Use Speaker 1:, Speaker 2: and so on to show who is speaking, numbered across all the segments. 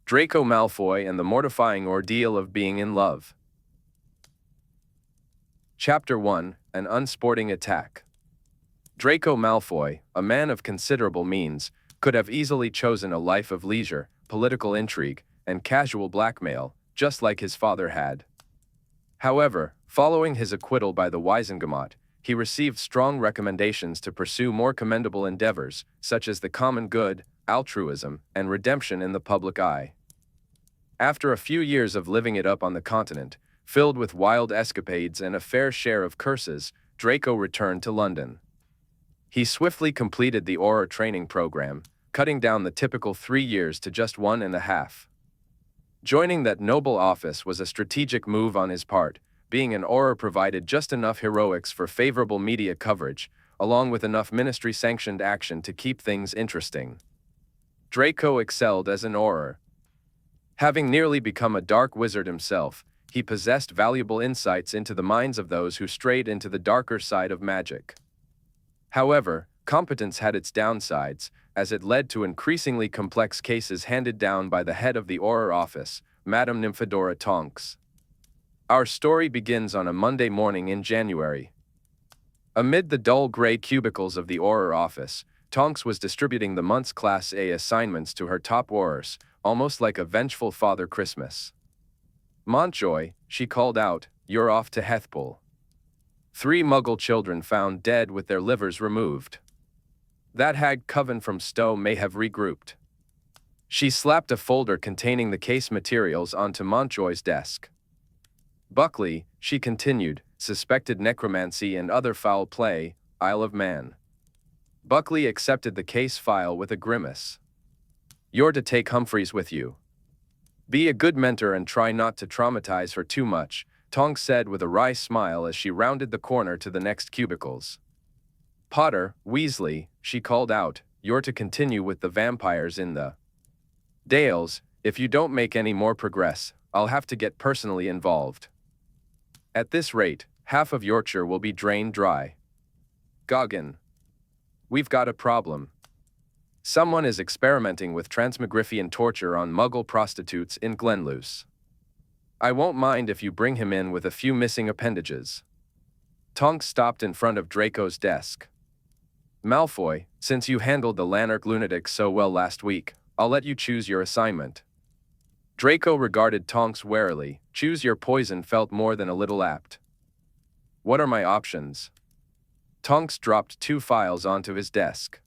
Speaker 1: Draco Malfoy and the Mortifying Ordeal of Being in Love. Chapter 1: An Unsporting Attack. Draco Malfoy, a man of considerable means, could have easily chosen a life of leisure, political intrigue, and casual blackmail, just like his father had. However, following his acquittal by the Wisengamot, he received strong recommendations to pursue more commendable endeavors, such as the common good, altruism, and redemption in the public eye. After a few years of living it up on the continent, filled with wild escapades and a fair share of curses, Draco returned to London. He swiftly completed the Auror training program, cutting down the typical 3 years to just 1.5. Joining that noble office was a strategic move on his part, being an Auror provided just enough heroics for favorable media coverage, along with enough ministry-sanctioned action to keep things interesting. Draco excelled as an Auror. Having nearly become a dark wizard himself, he possessed valuable insights into the minds of those who strayed into the darker side of magic. However, competence had its downsides, as it led to increasingly complex cases handed down by the head of the Auror office, Madame Nymphadora Tonks. Our story begins on a Monday morning in January. Amid the dull gray cubicles of the Auror office, Tonks was distributing the month's Class A assignments to her top Aurors, almost like a vengeful Father Christmas. "Montjoy," she called out, "you're off to Heathpool. 3 Muggle children found dead with their livers removed. That hag coven from Stowe may have regrouped." She slapped a folder containing the case materials onto Montjoy's desk. "Buckley," she continued, "suspected necromancy and other foul play, Isle of Man." Buckley accepted the case file with a grimace. "You're to take Humphreys with you. Be a good mentor and try not to traumatize her too much," Tonks said with a wry smile as she rounded the corner to the next cubicles. "Potter, Weasley," she called out, "you're to continue with the vampires in the Dales. If you don't make any more progress, I'll have to get personally involved. At this rate, half of Yorkshire will be drained dry. Goggin. We've got a problem. Someone is experimenting with transmogrifian torture on Muggle prostitutes in Glenluce. I won't mind if you bring him in with a few missing appendages." Tonks stopped in front of Draco's desk. "Malfoy, since you handled the Lanark lunatics so well last week, I'll let you choose your assignment." Draco regarded Tonks warily. Choose your poison felt more than a little apt. "What are my options?" Tonks dropped 2 files onto his desk.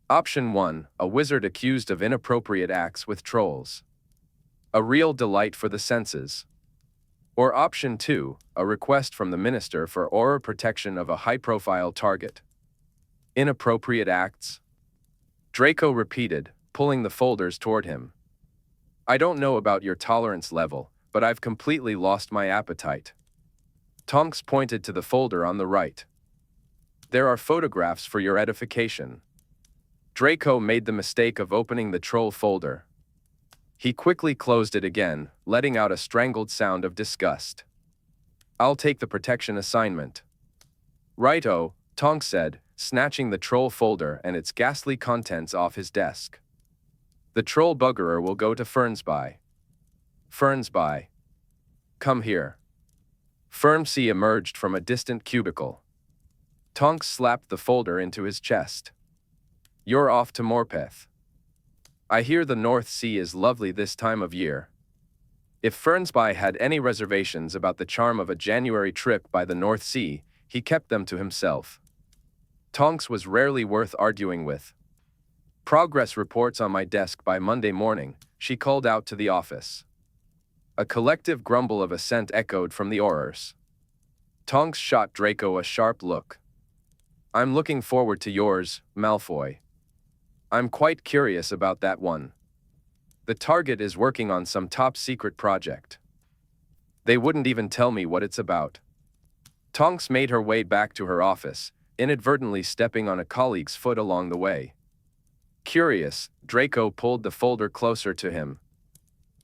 Speaker 1: Option 1, a wizard accused of inappropriate acts with trolls. A real delight for the senses. Or Option 2, a request from the minister for Auror protection of a high-profile target. Inappropriate acts? Draco repeated, pulling the folders toward him. "I don't know about your tolerance level, but I've completely lost my appetite." Tonks pointed to the folder on the right. "There are photographs for your edification." Draco made the mistake of opening the troll folder. He quickly closed it again, letting out a strangled sound of disgust. "I'll take the protection assignment." "Righto," Tonks said, snatching the troll folder and its ghastly contents off his desk. "The troll buggerer will go to Fernsby." "Fernsby. Come here." Fernsby emerged from a distant cubicle. Tonks slapped the folder into his chest. "You're off to Morpeth. I hear the North Sea is lovely this time of year." If Fernsby had any reservations about the charm of a January trip by the North Sea, he kept them to himself. Tonks was rarely worth arguing with. "Progress reports on my desk by Monday morning," she called out to the office. A collective grumble of assent echoed from the Aurors. Tonks shot Draco a sharp look. "I'm looking forward to yours, Malfoy. I'm quite curious about that one. The target is working on some top-secret project. They wouldn't even tell me what it's about." Tonks made her way back to her office, inadvertently stepping on a colleague's foot along the way. Curious, Draco pulled the folder closer to him.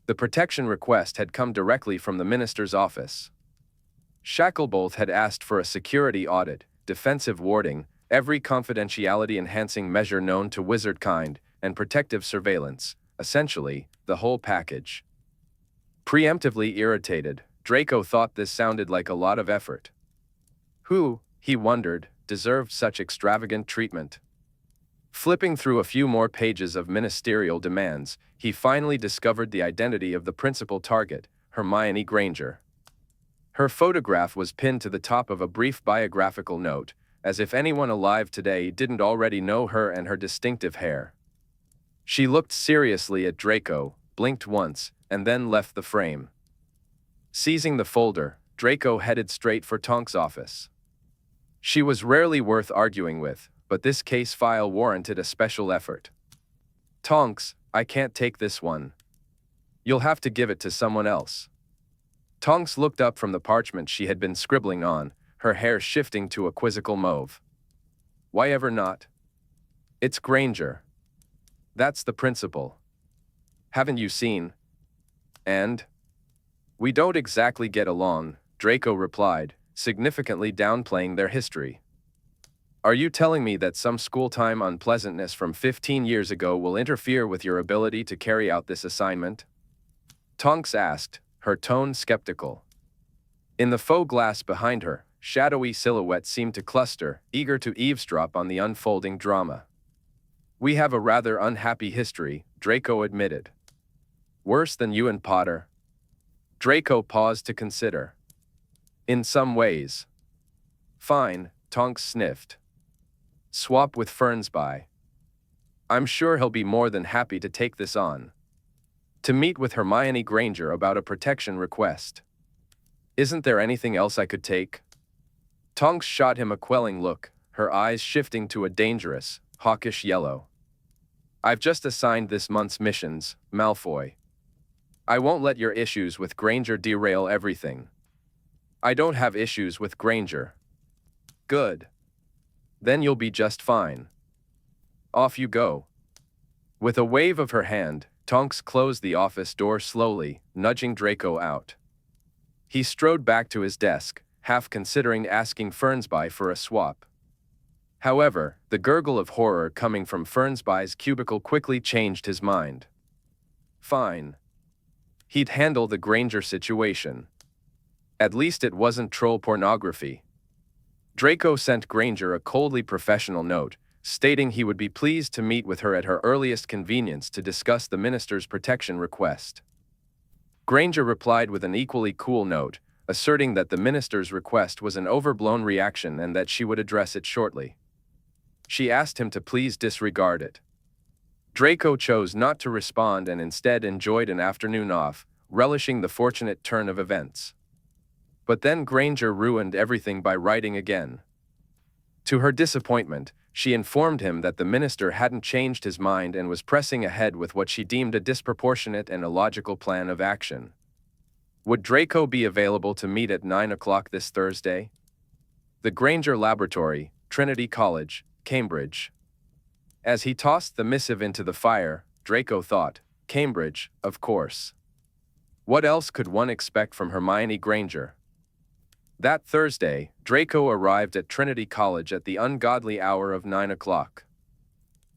Speaker 1: The protection request had come directly from the minister's office. Shacklebolt had asked for a security audit, defensive warding, every confidentiality-enhancing measure known to wizard kind, and protective surveillance, essentially, the whole package. Preemptively irritated, Draco thought this sounded like a lot of effort. Who, he wondered, deserved such extravagant treatment? Flipping through a few more pages of ministerial demands, he finally discovered the identity of the principal target, Hermione Granger. Her photograph was pinned to the top of a brief biographical note, as if anyone alive today didn't already know her and her distinctive hair. She looked seriously at Draco, blinked once, and then left the frame. Seizing the folder, Draco headed straight for Tonk's office. She was rarely worth arguing with, but this case file warranted a special effort. Tonks, I can't take this one. You'll have to give it to someone else. Tonks looked up from the parchment she had been scribbling on, her hair shifting to a quizzical mauve. Why ever not? It's Granger. That's the principal. Haven't you seen? And? We don't exactly get along, Draco replied, significantly downplaying their history. Are you telling me that some school-time unpleasantness from 15 years ago will interfere with your ability to carry out this assignment? Tonks asked, her tone skeptical. In the faux glass behind her, shadowy silhouettes seemed to cluster, eager to eavesdrop on the unfolding drama. We have a rather unhappy history, Draco admitted. Worse than you and Potter? Draco paused to consider. In some ways. Fine, Tonks sniffed. Swap with Fernsby. I'm sure he'll be more than happy to take this on. To meet with Hermione Granger about a protection request. Isn't there anything else I could take? Tonks shot him a quelling look, her eyes shifting to a dangerous, hawkish yellow. I've just assigned this month's missions, Malfoy. I won't let your issues with Granger derail everything. I don't have issues with Granger. Good. Then you'll be just fine. Off you go. With a wave of her hand, Tonks closed the office door slowly, nudging Draco out. He strode back to his desk, half considering asking Fernsby for a swap. However, the gurgle of horror coming from Fernsby's cubicle quickly changed his mind. Fine. He'd handle the Granger situation. At least it wasn't troll pornography. Draco sent Granger a coldly professional note, stating he would be pleased to meet with her at her earliest convenience to discuss the minister's protection request. Granger replied with an equally cool note, asserting that the minister's request was an overblown reaction and that she would address it shortly. She asked him to please disregard it. Draco chose not to respond and instead enjoyed an afternoon off, relishing the fortunate turn of events. But then Granger ruined everything by writing again. To her disappointment, she informed him that the minister hadn't changed his mind and was pressing ahead with what she deemed a disproportionate and illogical plan of action. Would Draco be available to meet at 9 o'clock this Thursday? The Granger Laboratory, Trinity College, Cambridge. As he tossed the missive into the fire, Draco thought, Cambridge, of course. What else could one expect from Hermione Granger? That Thursday, Draco arrived at Trinity College at the ungodly hour of 9 o'clock.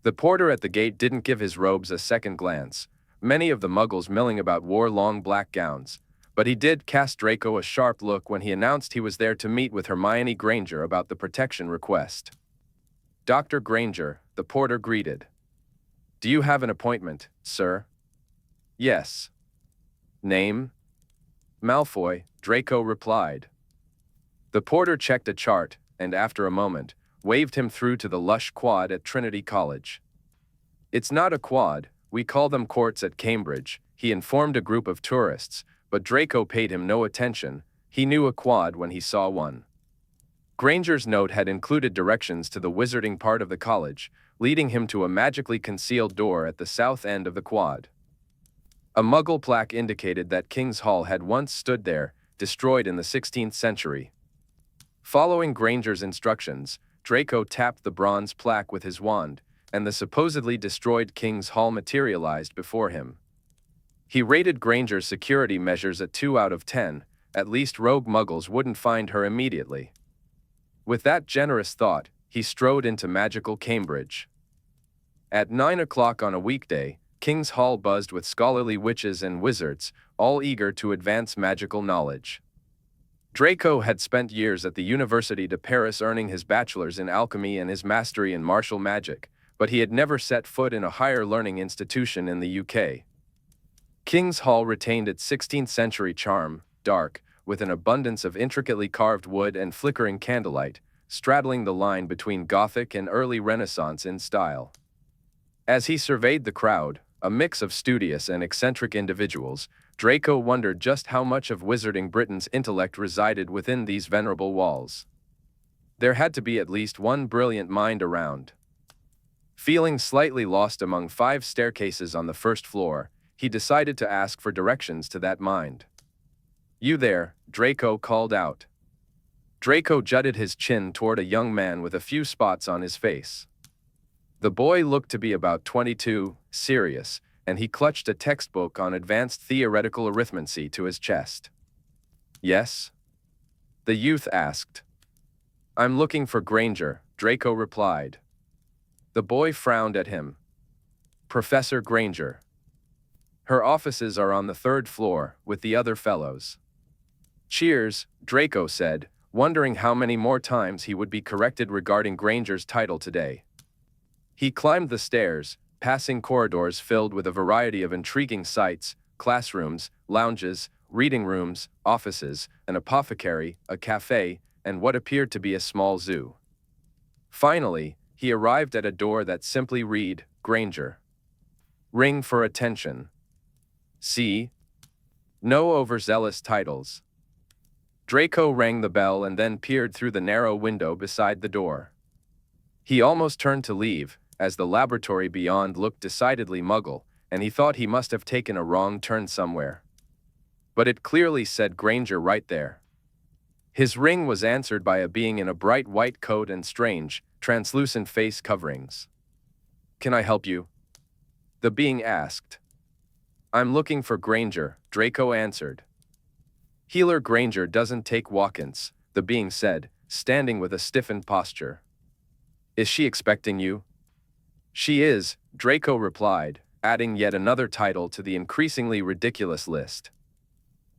Speaker 1: The porter at the gate didn't give his robes a second glance. Many of the muggles milling about wore long black gowns, but he did cast Draco a sharp look when he announced he was there to meet with Hermione Granger about the protection request. Dr. Granger, the porter greeted. Do you have an appointment, sir? Yes. Name? Malfoy, Draco replied. The porter checked a chart, and after a moment, waved him through to the lush quad at Trinity College. It's not a quad, we call them courts at Cambridge, he informed a group of tourists, but Draco paid him no attention. He knew a quad when he saw one. Granger's note had included directions to the wizarding part of the college, leading him to a magically concealed door at the south end of the quad. A Muggle plaque indicated that King's Hall had once stood there, destroyed in the 16th century. Following Granger's instructions, Draco tapped the bronze plaque with his wand, and the supposedly destroyed King's Hall materialized before him. He rated Granger's security measures a 2 out of 10, at least rogue muggles wouldn't find her immediately. With that generous thought, he strode into magical Cambridge. At 9 o'clock on a weekday, King's Hall buzzed with scholarly witches and wizards, all eager to advance magical knowledge. Draco had spent years at the University de Paris earning his bachelor's in alchemy and his mastery in martial magic, but he had never set foot in a higher learning institution in the UK. King's Hall retained its 16th-century charm, dark, with an abundance of intricately carved wood and flickering candlelight, straddling the line between Gothic and early Renaissance in style. As he surveyed the crowd, a mix of studious and eccentric individuals, Draco wondered just how much of Wizarding Britain's intellect resided within these venerable walls. There had to be at least one brilliant mind around. Feeling slightly lost among 5 staircases on the first floor, he decided to ask for directions to that mind. "You there," Draco called out. Draco jutted his chin toward a young man with a few spots on his face. The boy looked to be about 22, serious, and he clutched a textbook on advanced theoretical arithmancy to his chest. "Yes?" the youth asked. "I'm looking for Granger," Draco replied. The boy frowned at him. "Professor Granger. Her offices are on the 3rd floor, with the other fellows." "Cheers," Draco said, wondering how many more times he would be corrected regarding Granger's title today. He climbed the stairs, passing corridors filled with a variety of intriguing sights, classrooms, lounges, reading rooms, offices, an apothecary, a cafe, and what appeared to be a small zoo. Finally, he arrived at a door that simply read, "Granger. Ring for attention." See? No overzealous titles. Draco rang the bell and then peered through the narrow window beside the door. He almost turned to leave, as the laboratory beyond looked decidedly muggle, and he thought he must have taken a wrong turn somewhere. But it clearly said Granger right there. His ring was answered by a being in a bright white coat and strange, translucent face coverings. "Can I help you?" the being asked. "I'm looking for Granger," Draco answered. "Healer Granger doesn't take walk-ins," the being said, standing with a stiffened posture. "Is she expecting you?" "She is," Draco replied, adding yet another title to the increasingly ridiculous list.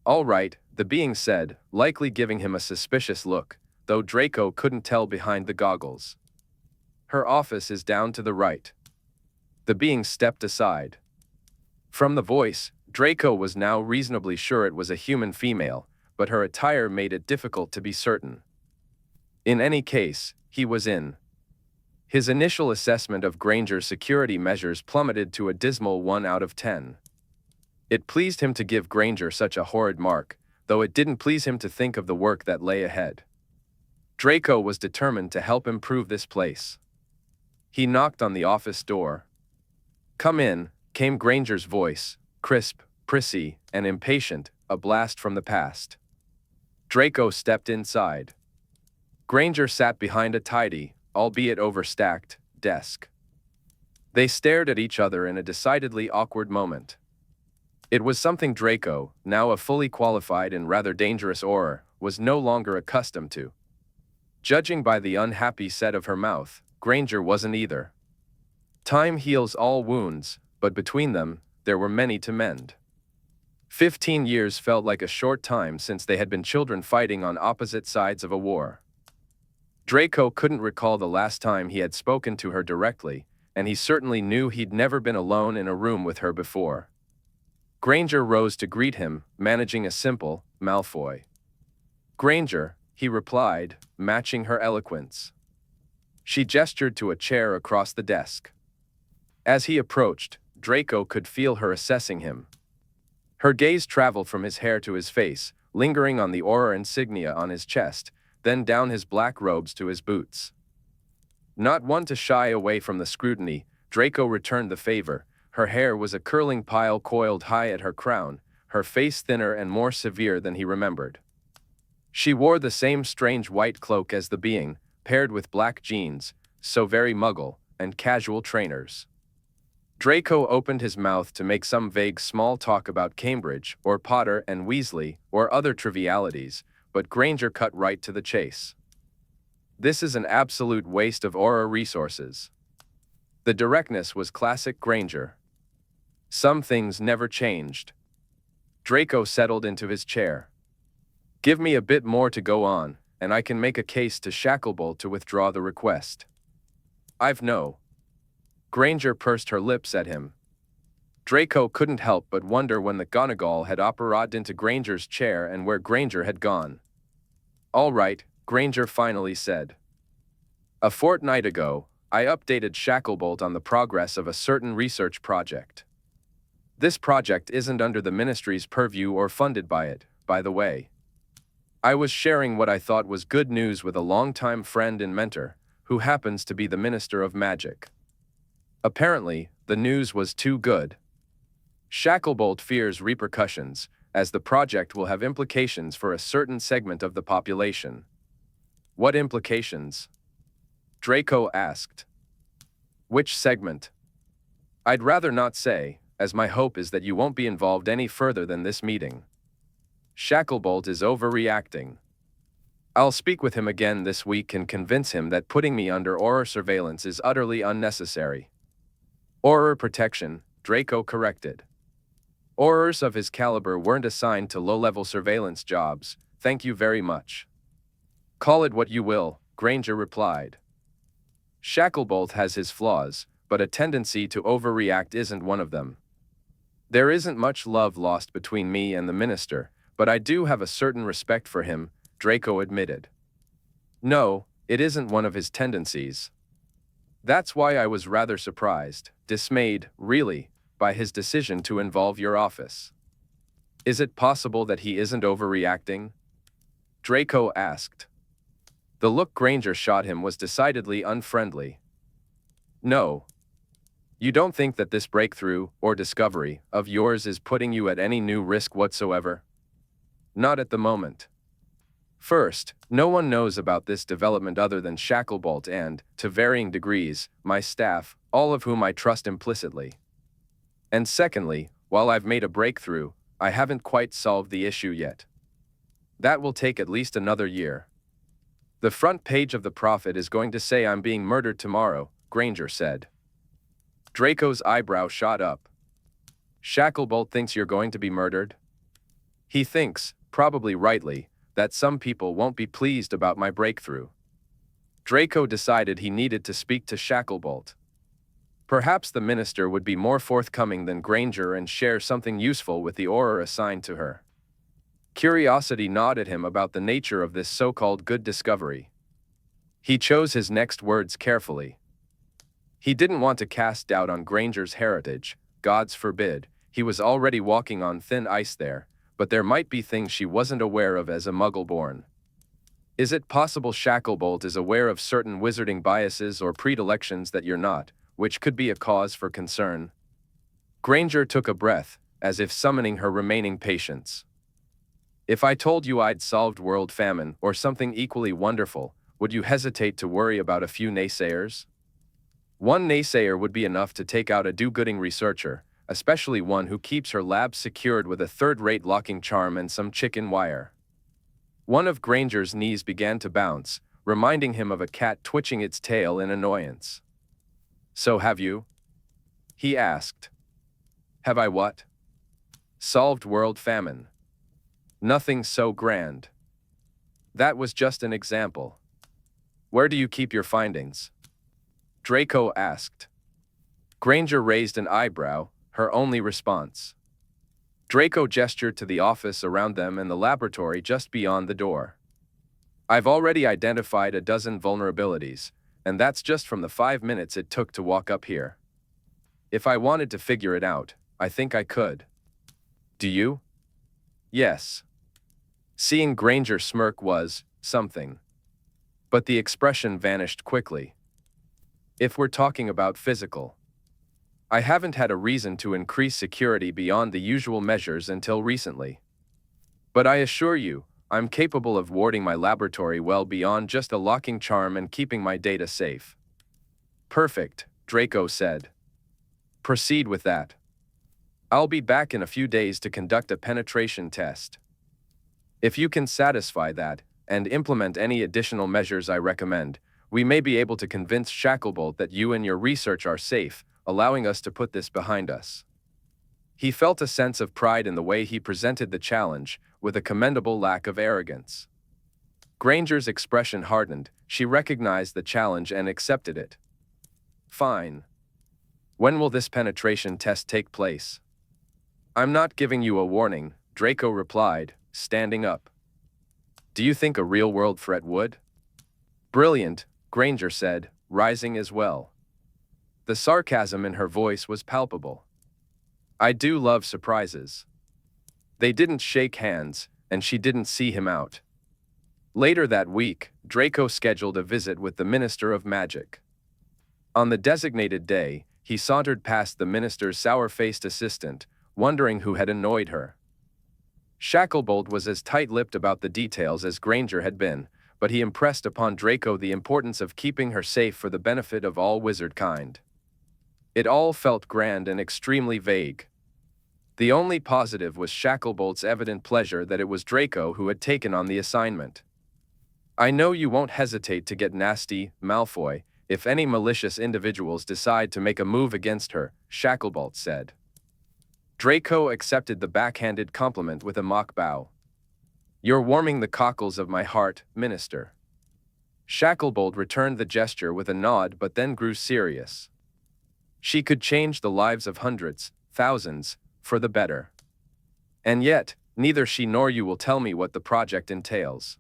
Speaker 1: "All right," the being said, likely giving him a suspicious look, though Draco couldn't tell behind the goggles. "Her office is down to the right." The being stepped aside. From the voice, Draco was now reasonably sure it was a human female, but her attire made it difficult to be certain. In any case, he was in. His initial assessment of Granger's security measures plummeted to a dismal 1 out of 10. It pleased him to give Granger such a horrid mark, though it didn't please him to think of the work that lay ahead. Draco was determined to help improve this place. He knocked on the office door. "Come in," came Granger's voice, crisp, prissy, and impatient, a blast from the past. Draco stepped inside. Granger sat behind a tidy, albeit overstacked, desk. They stared at each other in a decidedly awkward moment. It was something Draco, now a fully qualified and rather dangerous Auror, was no longer accustomed to. Judging by the unhappy set of her mouth, Granger wasn't either. Time heals all wounds, but between them, there were many to mend. 15 years felt like a short time since they had been children fighting on opposite sides of a war. Draco couldn't recall the last time he had spoken to her directly, and he certainly knew he'd never been alone in a room with her before. Granger rose to greet him, managing a simple, "Malfoy." "Granger," he replied, matching her eloquence. She gestured to a chair across the desk. As he approached, Draco could feel her assessing him. Her gaze traveled from his hair to his face, lingering on the Auror insignia on his chest, then down his black robes to his boots. Not one to shy away from the scrutiny, Draco returned the favor. Her hair was a curling pile coiled high at her crown, her face thinner and more severe than he remembered. She wore the same strange white cloak as the being, paired with black jeans, so very muggle, and casual trainers. Draco opened his mouth to make some vague small talk about Cambridge, or Potter and Weasley, or other trivialities, but Granger cut right to the chase. "This is an absolute waste of Auror resources." The directness was classic Granger. Some things never changed. Draco settled into his chair. Give me a bit more to go on, and I can make a case to Shacklebolt to withdraw the request. I've no. Granger pursed her lips at him. Draco couldn't help but wonder when the Gonagal had operated into Granger's chair and where Granger had gone. All right, Granger finally said. A fortnight ago, I updated Shacklebolt on the progress of a certain research project. This project isn't under the Ministry's purview or funded by it, by the way. I was sharing what I thought was good news with a longtime friend and mentor, who happens to be the Minister of Magic. Apparently, the news was too good. Shacklebolt fears repercussions, as the project will have implications for a certain segment of the population. What implications? Draco asked. Which segment? I'd rather not say, as my hope is that you won't be involved any further than this meeting. Shacklebolt is overreacting. I'll speak with him again this week and convince him that putting me under Auror surveillance is utterly unnecessary. Auror protection, Draco corrected. Aurors of his caliber weren't assigned to low-level surveillance jobs, thank you very much. Call it what you will, Granger replied. Shacklebolt has his flaws, but a tendency to overreact isn't one of them. There isn't much love lost between me and the Minister, but I do have a certain respect for him, Draco admitted. No, it isn't one of his tendencies. That's why I was rather surprised, dismayed, really, by his decision to involve your office. Is it possible that he isn't overreacting? Draco asked. The look Granger shot him was decidedly unfriendly. No. You don't think that this breakthrough, or discovery, of yours is putting you at any new risk whatsoever? Not at the moment. First, no one knows about this development other than Shacklebolt and, to varying degrees, my staff, all of whom I trust implicitly. And secondly, while I've made a breakthrough, I haven't quite solved the issue yet. That will take at least another year. The front page of the Prophet is going to say I'm being murdered tomorrow, Granger said. Draco's eyebrow shot up. Shacklebolt thinks you're going to be murdered? He thinks, probably rightly, that some people won't be pleased about my breakthrough. Draco decided he needed to speak to Shacklebolt. Perhaps the Minister would be more forthcoming than Granger and share something useful with the Auror assigned to her. Curiosity gnawed at him about the nature of this so-called good discovery. He chose his next words carefully. He didn't want to cast doubt on Granger's heritage, gods forbid, he was already walking on thin ice there, but there might be things she wasn't aware of as a Muggle-born. Is it possible Shacklebolt is aware of certain wizarding biases or predilections that you're not, which could be a cause for concern? Granger took a breath, as if summoning her remaining patience. If I told you I'd solved world famine or something equally wonderful, would you hesitate to worry about a few naysayers? One naysayer would be enough to take out a do-gooding researcher, especially one who keeps her lab secured with a third-rate locking charm and some chicken wire. One of Granger's knees began to bounce, reminding him of a cat twitching its tail in annoyance. So have you? He asked. Have I what? Solved world famine. Nothing so grand. That was just an example. Where do you keep your findings? Draco asked. Granger raised an eyebrow, her only response. Draco gestured to the office around them and the laboratory just beyond the door. I've already identified a dozen vulnerabilities, and that's just from the 5 minutes it took to walk up here. If I wanted to figure it out, I think I could. Do you? Yes. Seeing Granger smirk was something. But the expression vanished quickly. If we're talking about physical, I haven't had a reason to increase security beyond the usual measures until recently. But I assure you, I'm capable of warding my laboratory well beyond just a locking charm and keeping my data safe. Perfect, Draco said. Proceed with that. I'll be back in a few days to conduct a penetration test. If you can satisfy that, and implement any additional measures I recommend, we may be able to convince Shacklebolt that you and your research are safe, allowing us to put this behind us. He felt a sense of pride in the way he presented the challenge, with a commendable lack of arrogance. Granger's expression hardened. She recognized the challenge and accepted it. Fine. When will this penetration test take place? I'm not giving you a warning, Draco replied, standing up. Do you think a real-world threat would? Brilliant, Granger said, rising as well. The sarcasm in her voice was palpable. I do love surprises. They didn't shake hands, and she didn't see him out. Later that week, Draco scheduled a visit with the Minister of Magic. On the designated day, he sauntered past the minister's sour-faced assistant, wondering who had annoyed her. Shacklebolt was as tight-lipped about the details as Granger had been, but he impressed upon Draco the importance of keeping her safe for the benefit of all wizard kind. It all felt grand and extremely vague. The only positive was Shacklebolt's evident pleasure that it was Draco who had taken on the assignment. I know you won't hesitate to get nasty, Malfoy, if any malicious individuals decide to make a move against her, Shacklebolt said. Draco accepted the backhanded compliment with a mock bow. You're warming the cockles of my heart, Minister. Shacklebolt returned the gesture with a nod but then grew serious. She could change the lives of hundreds, thousands, for the better. And yet, neither she nor you will tell me what the project entails.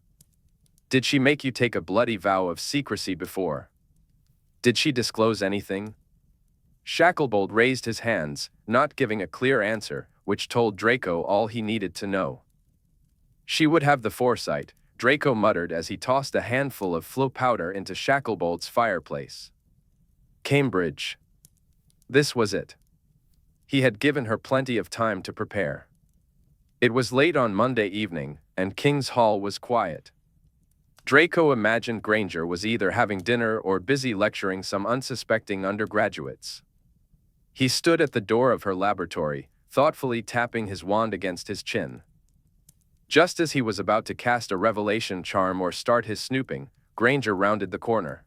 Speaker 1: Did she make you take a bloody vow of secrecy before? Did she disclose anything? Shacklebolt raised his hands, not giving a clear answer, which told Draco all he needed to know. She would have the foresight, Draco muttered as he tossed a handful of flow powder into Shacklebolt's fireplace. Cambridge. This was it. He had given her plenty of time to prepare. It was late on Monday evening, and King's Hall was quiet. Draco imagined Granger was either having dinner or busy lecturing some unsuspecting undergraduates. He stood at the door of her laboratory, thoughtfully tapping his wand against his chin. Just as he was about to cast a revelation charm or start his snooping, Granger rounded the corner.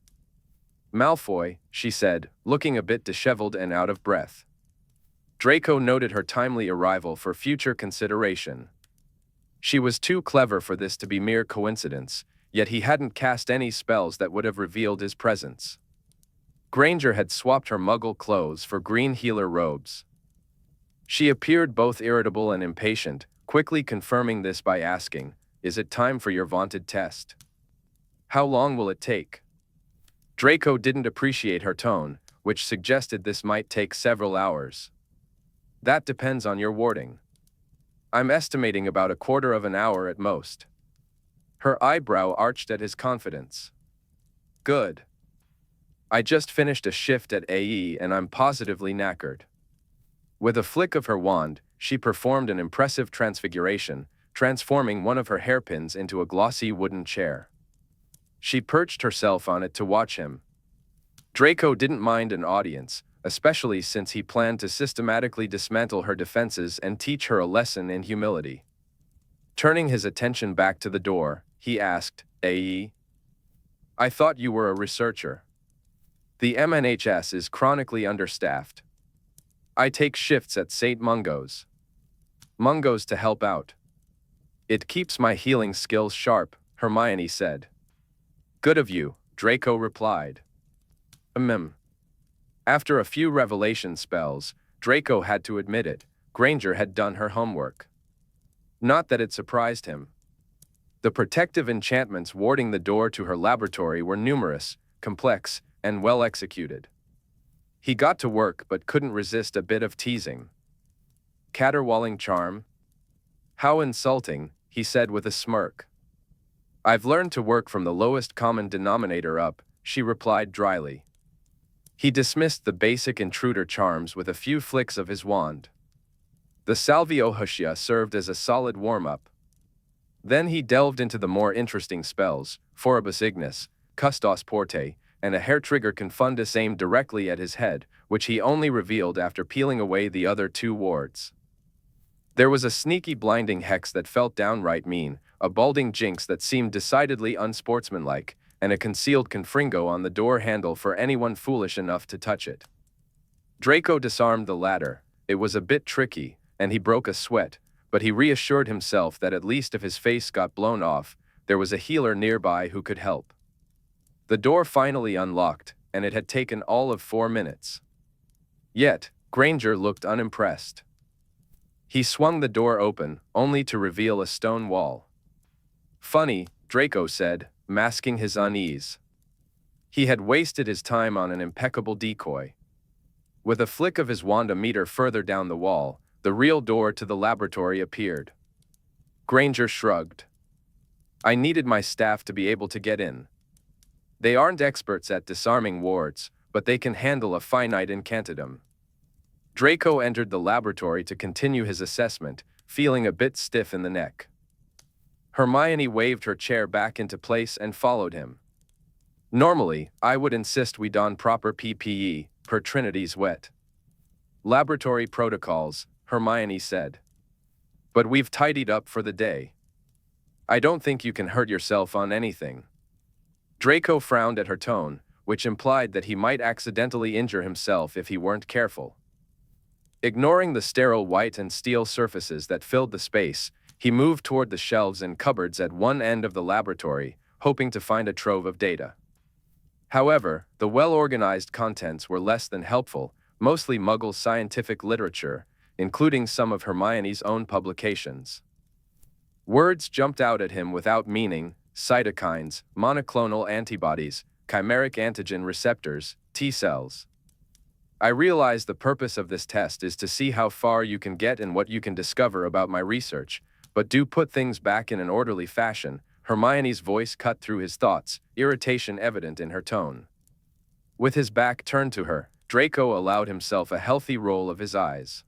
Speaker 1: Malfoy, she said, looking a bit disheveled and out of breath. Draco noted her timely arrival for future consideration. She was too clever for this to be mere coincidence, yet he hadn't cast any spells that would have revealed his presence. Granger had swapped her muggle clothes for green healer robes. She appeared both irritable and impatient, quickly confirming this by asking, "Is it time for your vaunted test? How long will it take?" Draco didn't appreciate her tone, which suggested this might take several hours. That depends on your warding. I'm estimating about a quarter of an hour at most. Her eyebrow arched at his confidence. Good. I just finished a shift at AE and I'm positively knackered. With a flick of her wand, she performed an impressive transfiguration, transforming one of her hairpins into a glossy wooden chair. She perched herself on it to watch him. Draco didn't mind an audience, especially since he planned to systematically dismantle her defenses and teach her a lesson in humility. Turning his attention back to the door, he asked, "AE? I thought you were a researcher. The MNHS is chronically understaffed. I take shifts at St. Mungo's. Mungo's to help out. It keeps my healing skills sharp," Hermione said. "Good of you," Draco replied. After a few revelation spells, Draco had to admit it, Granger had done her homework. Not that it surprised him. The protective enchantments warding the door to her laboratory were numerous, complex, and well executed. He got to work but couldn't resist a bit of teasing. Caterwauling charm? How insulting, he said with a smirk. I've learned to work from the lowest common denominator up, she replied dryly. He dismissed the basic intruder charms with a few flicks of his wand. The Salvio Hushia served as a solid warm-up. Then he delved into the more interesting spells, Foribus Ignis, Custos Porte, and a hair-trigger Confundus aimed directly at his head, which he only revealed after peeling away the other two wards. There was a sneaky blinding hex that felt downright mean, a balding jinx that seemed decidedly unsportsmanlike, and a concealed confringo on the door handle for anyone foolish enough to touch it. Draco disarmed the latter, It was a bit tricky, and he broke a sweat, but he reassured himself that at least if his face got blown off, there was a healer nearby who could help. The door finally unlocked, and it had taken all of 4 minutes. Yet, Granger looked unimpressed. He swung the door open, only to reveal a stone wall. "Funny," Draco said, masking his unease. He had wasted his time on an impeccable decoy. With a flick of his wand a meter further down the wall, the real door to the laboratory appeared. Granger shrugged. "I needed my staff to be able to get in. They aren't experts at disarming wards, but they can handle a finite incantatum." Draco entered the laboratory to continue his assessment, feeling a bit stiff in the neck. Hermione waved her chair back into place and followed him. "Normally, I would insist we don proper PPE, per Trinity's wet laboratory protocols," Hermione said. "But we've tidied up for the day. I don't think you can hurt yourself on anything." Draco frowned at her tone, which implied that he might accidentally injure himself if he weren't careful. Ignoring the sterile white and steel surfaces that filled the space, he moved toward the shelves and cupboards at one end of the laboratory, hoping to find a trove of data. However, the well-organized contents were less than helpful, mostly Muggle scientific literature, including some of Hermione's own publications. Words jumped out at him without meaning: cytokines, monoclonal antibodies, chimeric antigen receptors, T-cells. "I realize the purpose of this test is to see how far you can get and what you can discover about my research, but do put things back in an orderly fashion." Hermione's voice cut through his thoughts, irritation evident in her tone. With his back turned to her, Draco allowed himself a healthy roll of his eyes.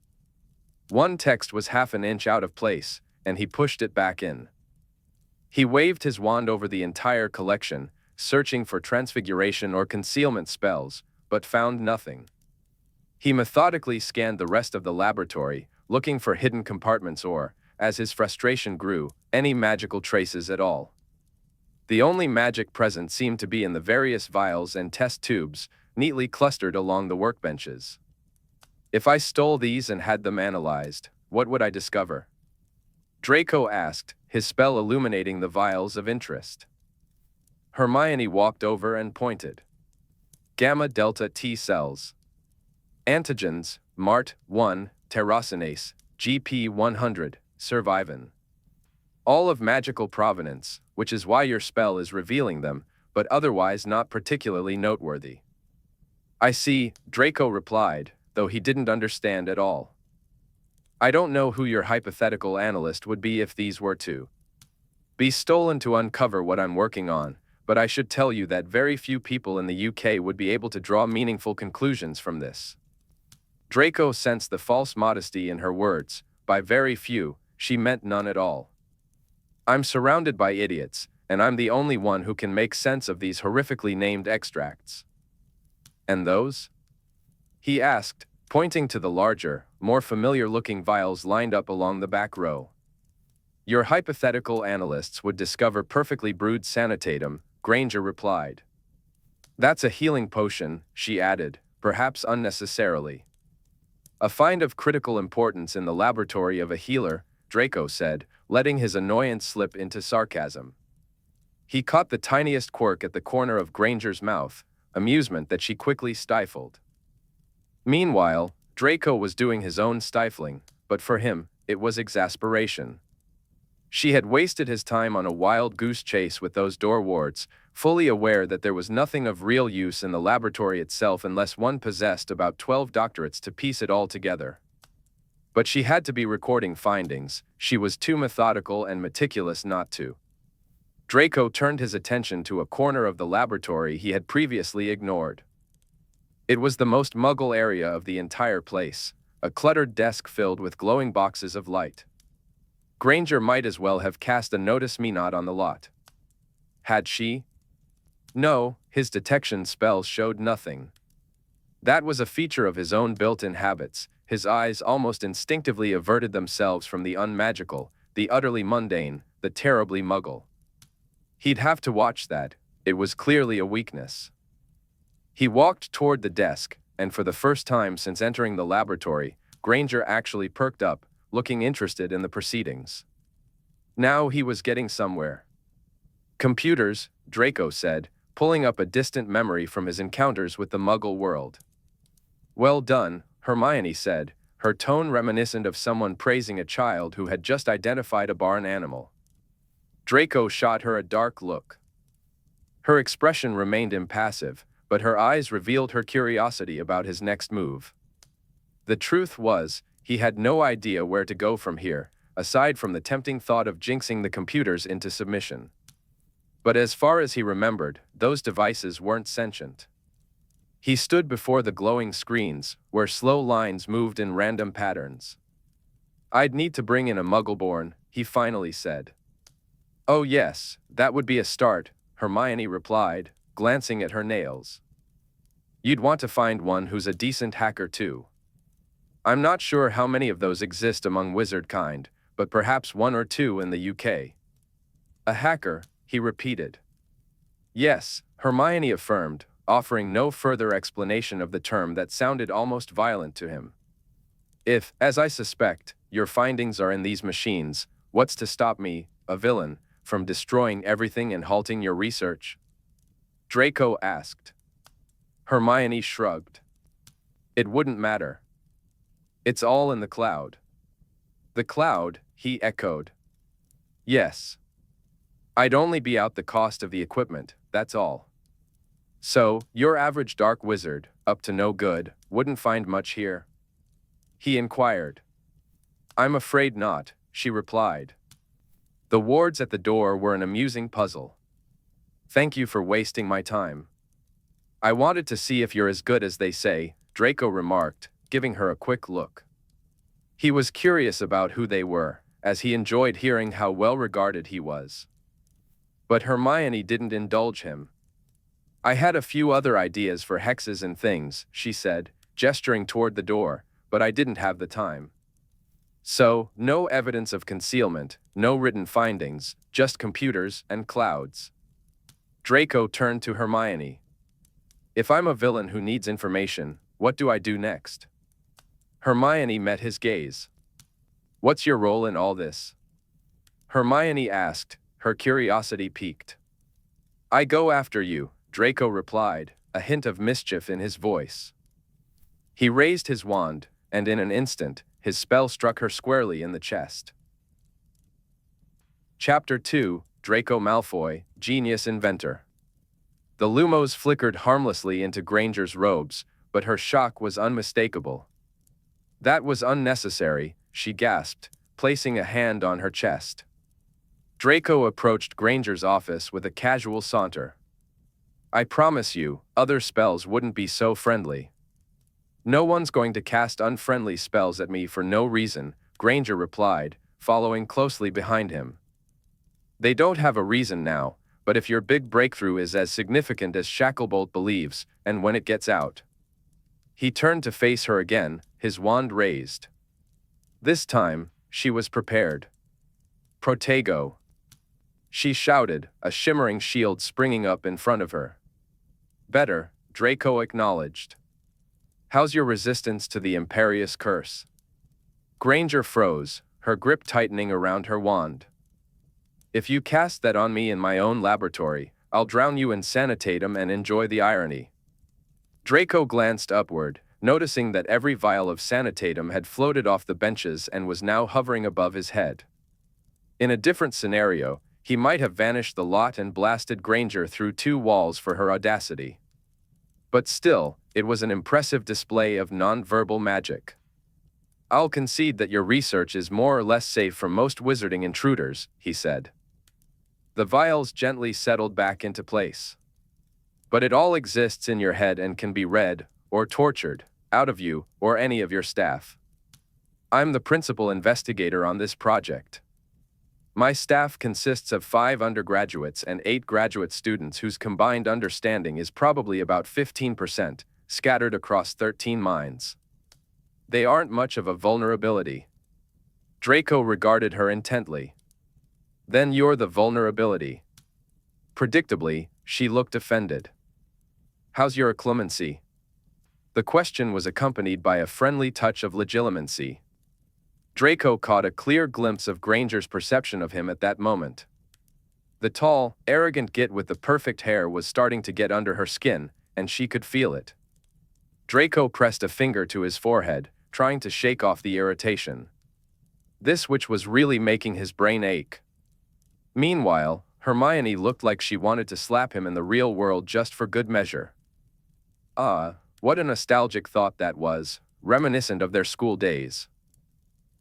Speaker 1: One text was half an inch out of place, and he pushed it back in. He waved his wand over the entire collection, searching for transfiguration or concealment spells, but found nothing. He methodically scanned the rest of the laboratory, looking for hidden compartments or, as his frustration grew, any magical traces at all. The only magic present seemed to be in the various vials and test tubes, neatly clustered along the workbenches. "If I stole these and had them analyzed, what would I discover?" Draco asked, his spell illuminating the vials of interest. Hermione walked over and pointed. "Gamma delta T cells. Antigens, Mart-1, Terracinase, GP100, Survivin. All of magical provenance, which is why your spell is revealing them, but otherwise not particularly noteworthy." "I see," Draco replied, though he didn't understand at all. "I don't know who your hypothetical analyst would be if these were to be stolen to uncover what I'm working on, but I should tell you that very few people in the UK would be able to draw meaningful conclusions from this." Draco sensed the false modesty in her words. By very few, she meant none at all. "I'm surrounded by idiots, and I'm the only one who can make sense of these horrifically named extracts." "And those?" he asked, pointing to the larger, more familiar-looking vials lined up along the back row. "Your hypothetical analysts would discover perfectly brewed sanitatum," Granger replied. "That's a healing potion," she added, perhaps unnecessarily. "A find of critical importance in the laboratory of a healer," Draco said, letting his annoyance slip into sarcasm. He caught the tiniest quirk at the corner of Granger's mouth, amusement that she quickly stifled. Meanwhile, Draco was doing his own stifling, but for him, it was exasperation. She had wasted his time on a wild goose chase with those door wards, fully aware that there was nothing of real use in the laboratory itself unless one possessed about 12 doctorates to piece it all together. But she had to be recording findings. She was too methodical and meticulous not to. Draco turned his attention to a corner of the laboratory he had previously ignored. It was the most Muggle area of the entire place, a cluttered desk filled with glowing boxes of light. Granger might as well have cast a notice me not on the lot. Had she? No, his detection spells showed nothing. That was a feature of his own built-in habits. His eyes almost instinctively averted themselves from the unmagical, the utterly mundane, the terribly Muggle. He'd have to watch that. It was clearly a weakness. He walked toward the desk, and for the first time since entering the laboratory, Granger actually perked up, looking interested in the proceedings. Now he was getting somewhere. Computers, Draco said, pulling up a distant memory from his encounters with the Muggle world. Well done, Hermione said, her tone reminiscent of someone praising a child who had just identified a barn animal. Draco shot her a dark look. Her expression remained impassive, but her eyes revealed her curiosity about his next move. The truth was, he had no idea where to go from here, aside from the tempting thought of jinxing the computers into submission. But as far as he remembered, those devices weren't sentient. He stood before the glowing screens, where slow lines moved in random patterns. I'd need to bring in a Muggleborn, he finally said. Oh yes, that would be a start, Hermione replied, glancing at her nails. You'd want to find one who's a decent hacker too. I'm not sure how many of those exist among wizard kind, but perhaps 1 or 2 in the UK. A hacker, he repeated. Yes, Hermione affirmed, offering no further explanation of the term that sounded almost violent to him. If, as I suspect, your findings are in these machines, what's to stop me, a villain, from destroying everything and halting your research? Draco asked. Hermione shrugged. It wouldn't matter. It's all in the cloud. The cloud, he echoed. Yes. I'd only be out the cost of the equipment, that's all. So, your average dark wizard, up to no good, wouldn't find much here? He inquired. I'm afraid not, she replied. The wards at the door were an amusing puzzle. Thank you for wasting my time. I wanted to see if you're as good as they say, Draco remarked, giving her a quick look. He was curious about who they were, as he enjoyed hearing how well regarded he was. But Hermione didn't indulge him. I had a few other ideas for hexes and things, she said, gesturing toward the door, but I didn't have the time. So, no evidence of concealment, no written findings, just computers and clouds. Draco turned to Hermione. If I'm a villain who needs information, what do I do next? Hermione met his gaze. What's your role in all this? Hermione asked, her curiosity piqued. I go after you, Draco replied, a hint of mischief in his voice. He raised his wand, and in an instant, his spell struck her squarely in the chest. Chapter 2, Draco Malfoy, Genius Inventor. The lumos flickered harmlessly into Granger's robes, but her shock was unmistakable. That was unnecessary, she gasped, placing a hand on her chest. Draco approached Granger's office with a casual saunter. I promise you, other spells wouldn't be so friendly. No one's going to cast unfriendly spells at me for no reason, Granger replied, following closely behind him. They don't have a reason now, but if your big breakthrough is as significant as Shacklebolt believes, and when it gets out. He turned to face her again, his wand raised. This time, she was prepared. Protego. She shouted, a shimmering shield springing up in front of her. Better, Draco acknowledged. How's your resistance to the Imperious Curse? Granger froze, her grip tightening around her wand. If you cast that on me in my own laboratory, I'll drown you in sanitatum and enjoy the irony. Draco glanced upward, noticing that every vial of sanitatum had floated off the benches and was now hovering above his head. In a different scenario, he might have vanished the lot and blasted Granger through 2 walls for her audacity. But still, it was an impressive display of non-verbal magic. I'll concede that your research is more or less safe from most wizarding intruders, he said. The vials gently settled back into place. But it all exists in your head and can be read, or tortured, out of you, or any of your staff. I'm the principal investigator on this project. My staff consists of 5 undergraduates and 8 graduate students whose combined understanding is probably about 15%, scattered across 13 minds. They aren't much of a vulnerability. Draco regarded her intently. Then you're the vulnerability. Predictably, she looked offended. How's your clemency? The question was accompanied by a friendly touch of legitimacy. Draco caught a clear glimpse of Granger's perception of him at that moment. The tall, arrogant git with the perfect hair was starting to get under her skin, and she could feel it. Draco pressed a finger to his forehead, trying to shake off the irritation. This which was really making his brain ache. Meanwhile, Hermione looked like she wanted to slap him in the real world just for good measure. Ah, what a nostalgic thought that was, reminiscent of their school days.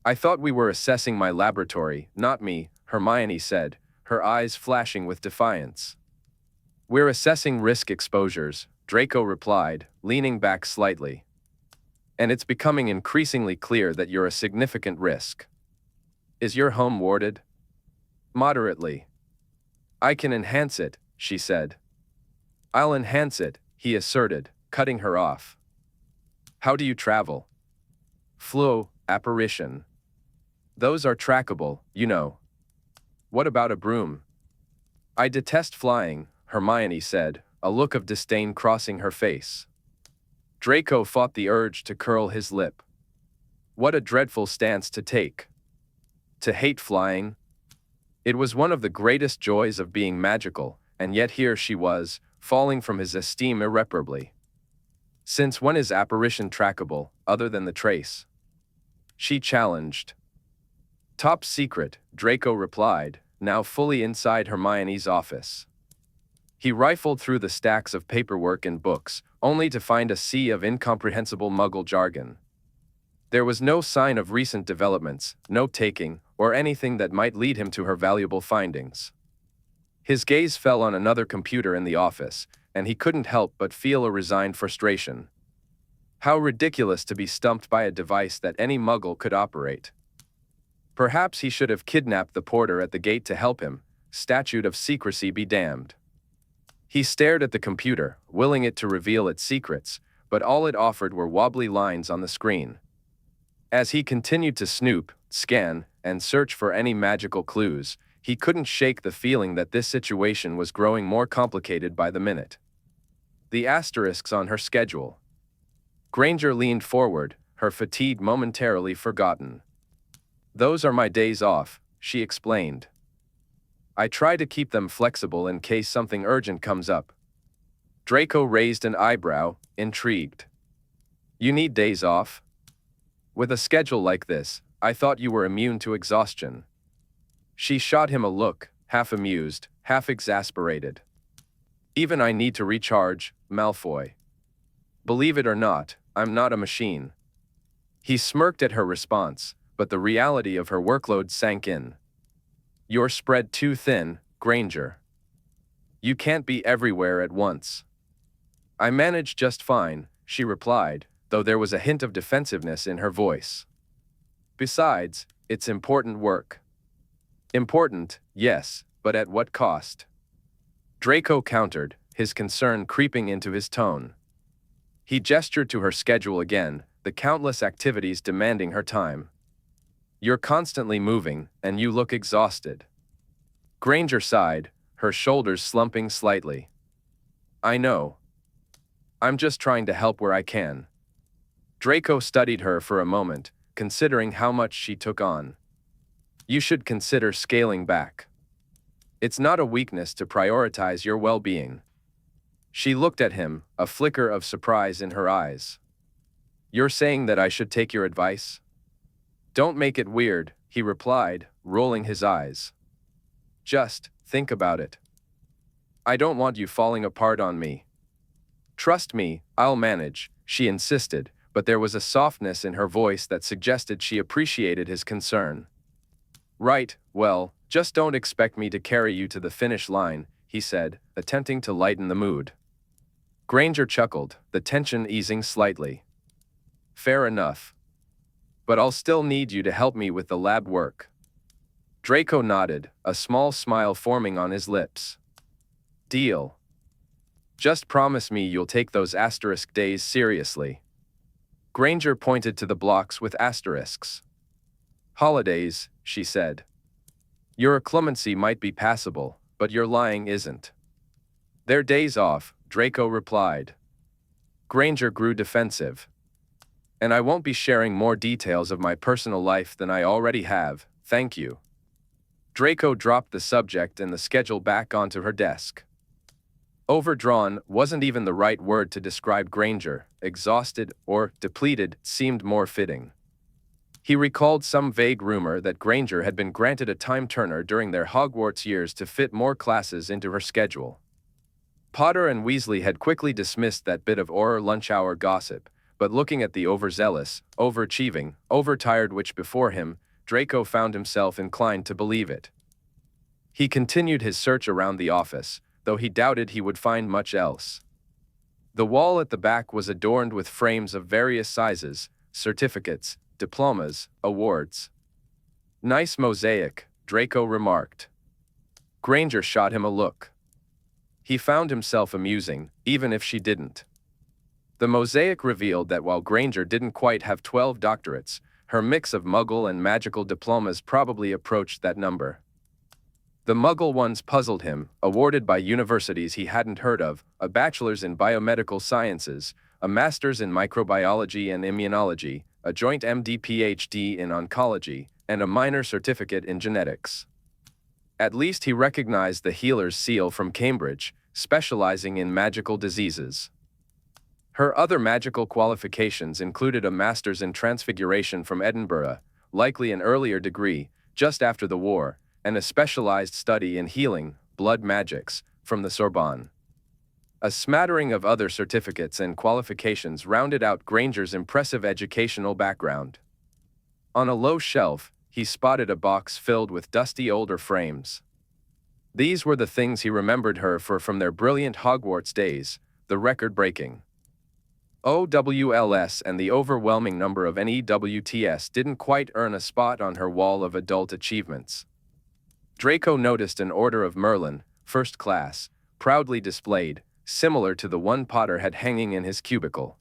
Speaker 1: I thought we were assessing my laboratory, not me, Hermione said, her eyes flashing with defiance. We're assessing risk exposures, Draco replied, leaning back slightly. And it's becoming increasingly clear that you're a significant risk. Is your home warded? Moderately. I can enhance it, she said. I'll enhance it, he asserted, cutting her off. How do you travel? Flow, apparition. Those are trackable, you know. What about a broom? I detest flying, Hermione said, a look of disdain crossing her face. Draco fought the urge to curl his lip. What a dreadful stance to take. To hate flying? It was one of the greatest joys of being magical, and yet here she was, falling from his esteem irreparably. Since when is apparition trackable, other than the trace? She challenged. Top secret, Draco replied, now fully inside Hermione's office. He rifled through the stacks of paperwork and books, only to find a sea of incomprehensible Muggle jargon. There was no sign of recent developments, note-taking, or anything that might lead him to her valuable findings. His gaze fell on another computer in the office, and he couldn't help but feel a resigned frustration. How ridiculous to be stumped by a device that any Muggle could operate. Perhaps he should have kidnapped the porter at the gate to help him, statute of secrecy be damned. He stared at the computer, willing it to reveal its secrets, but all it offered were wobbly lines on the screen. As he continued to snoop, scan, and search for any magical clues, he couldn't shake the feeling that this situation was growing more complicated by the minute. The asterisks on her schedule. Granger leaned forward, her fatigue momentarily forgotten. Those are my days off, she explained. I try to keep them flexible in case something urgent comes up. Draco raised an eyebrow, intrigued. You need days off? With a schedule like this, I thought you were immune to exhaustion. She shot him a look, half amused, half exasperated. Even I need to recharge, Malfoy. Believe it or not, I'm not a machine. He smirked at her response, but the reality of her workload sank in. You're spread too thin, Granger. You can't be everywhere at once. I manage just fine, she replied, though there was a hint of defensiveness in her voice. Besides, it's important work. Important, yes, but at what cost? Draco countered, his concern creeping into his tone. He gestured to her schedule again, the countless activities demanding her time. You're constantly moving, and you look exhausted. Granger sighed, her shoulders slumping slightly. I know. I'm just trying to help where I can. Draco studied her for a moment, considering how much she took on. You should consider scaling back. It's not a weakness to prioritize your well-being. She looked at him, a flicker of surprise in her eyes. You're saying that I should take your advice? Don't make it weird, he replied, rolling his eyes. Just think about it. I don't want you falling apart on me. Trust me, I'll manage, she insisted, but there was a softness in her voice that suggested she appreciated his concern. Right, well, just don't expect me to carry you to the finish line, he said, attempting to lighten the mood. Granger chuckled, the tension easing slightly. Fair enough. But I'll still need you to help me with the lab work. Draco nodded, a small smile forming on his lips. Deal. Just promise me you'll take those asterisk days seriously. Granger pointed to the blocks with asterisks. Holidays, she said. Your clemency might be passable, but your lying isn't. They're days off, Draco replied. Granger grew defensive. And I won't be sharing more details of my personal life than I already have, thank you. Draco dropped the subject and the schedule back onto her desk. Overdrawn wasn't even the right word to describe Granger. Exhausted or depleted seemed more fitting. He recalled some vague rumor that Granger had been granted a time turner during their Hogwarts years to fit more classes into her schedule. Potter and Weasley had quickly dismissed that bit of lunch hour gossip, but looking at the overzealous, overachieving, overtired witch before him, Draco found himself inclined to believe it. He continued his search around the office, though he doubted he would find much else. The wall at the back was adorned with frames of various sizes, certificates, diplomas, awards. Nice mosaic, Draco remarked. Granger shot him a look. He found himself amusing, even if she didn't. The mosaic revealed that while Granger didn't quite have 12 doctorates, her mix of Muggle and magical diplomas probably approached that number. The Muggle ones puzzled him, awarded by universities he hadn't heard of, a bachelor's in biomedical sciences, a master's in microbiology and immunology, a joint MD-PhD in oncology, and a minor certificate in genetics. At least he recognized the healer's seal from Cambridge, specializing in magical diseases. Her other magical qualifications included a master's in transfiguration from Edinburgh, likely an earlier degree, just after the war, and a specialized study in healing, blood magics, from the Sorbonne. A smattering of other certificates and qualifications rounded out Granger's impressive educational background. On a low shelf, he spotted a box filled with dusty older frames. These were the things he remembered her for from their brilliant Hogwarts days, the record-breaking OWLS and the overwhelming number of NEWTS didn't quite earn a spot on her wall of adult achievements. Draco noticed an Order of Merlin, first class, proudly displayed, similar to the one Potter had hanging in his cubicle.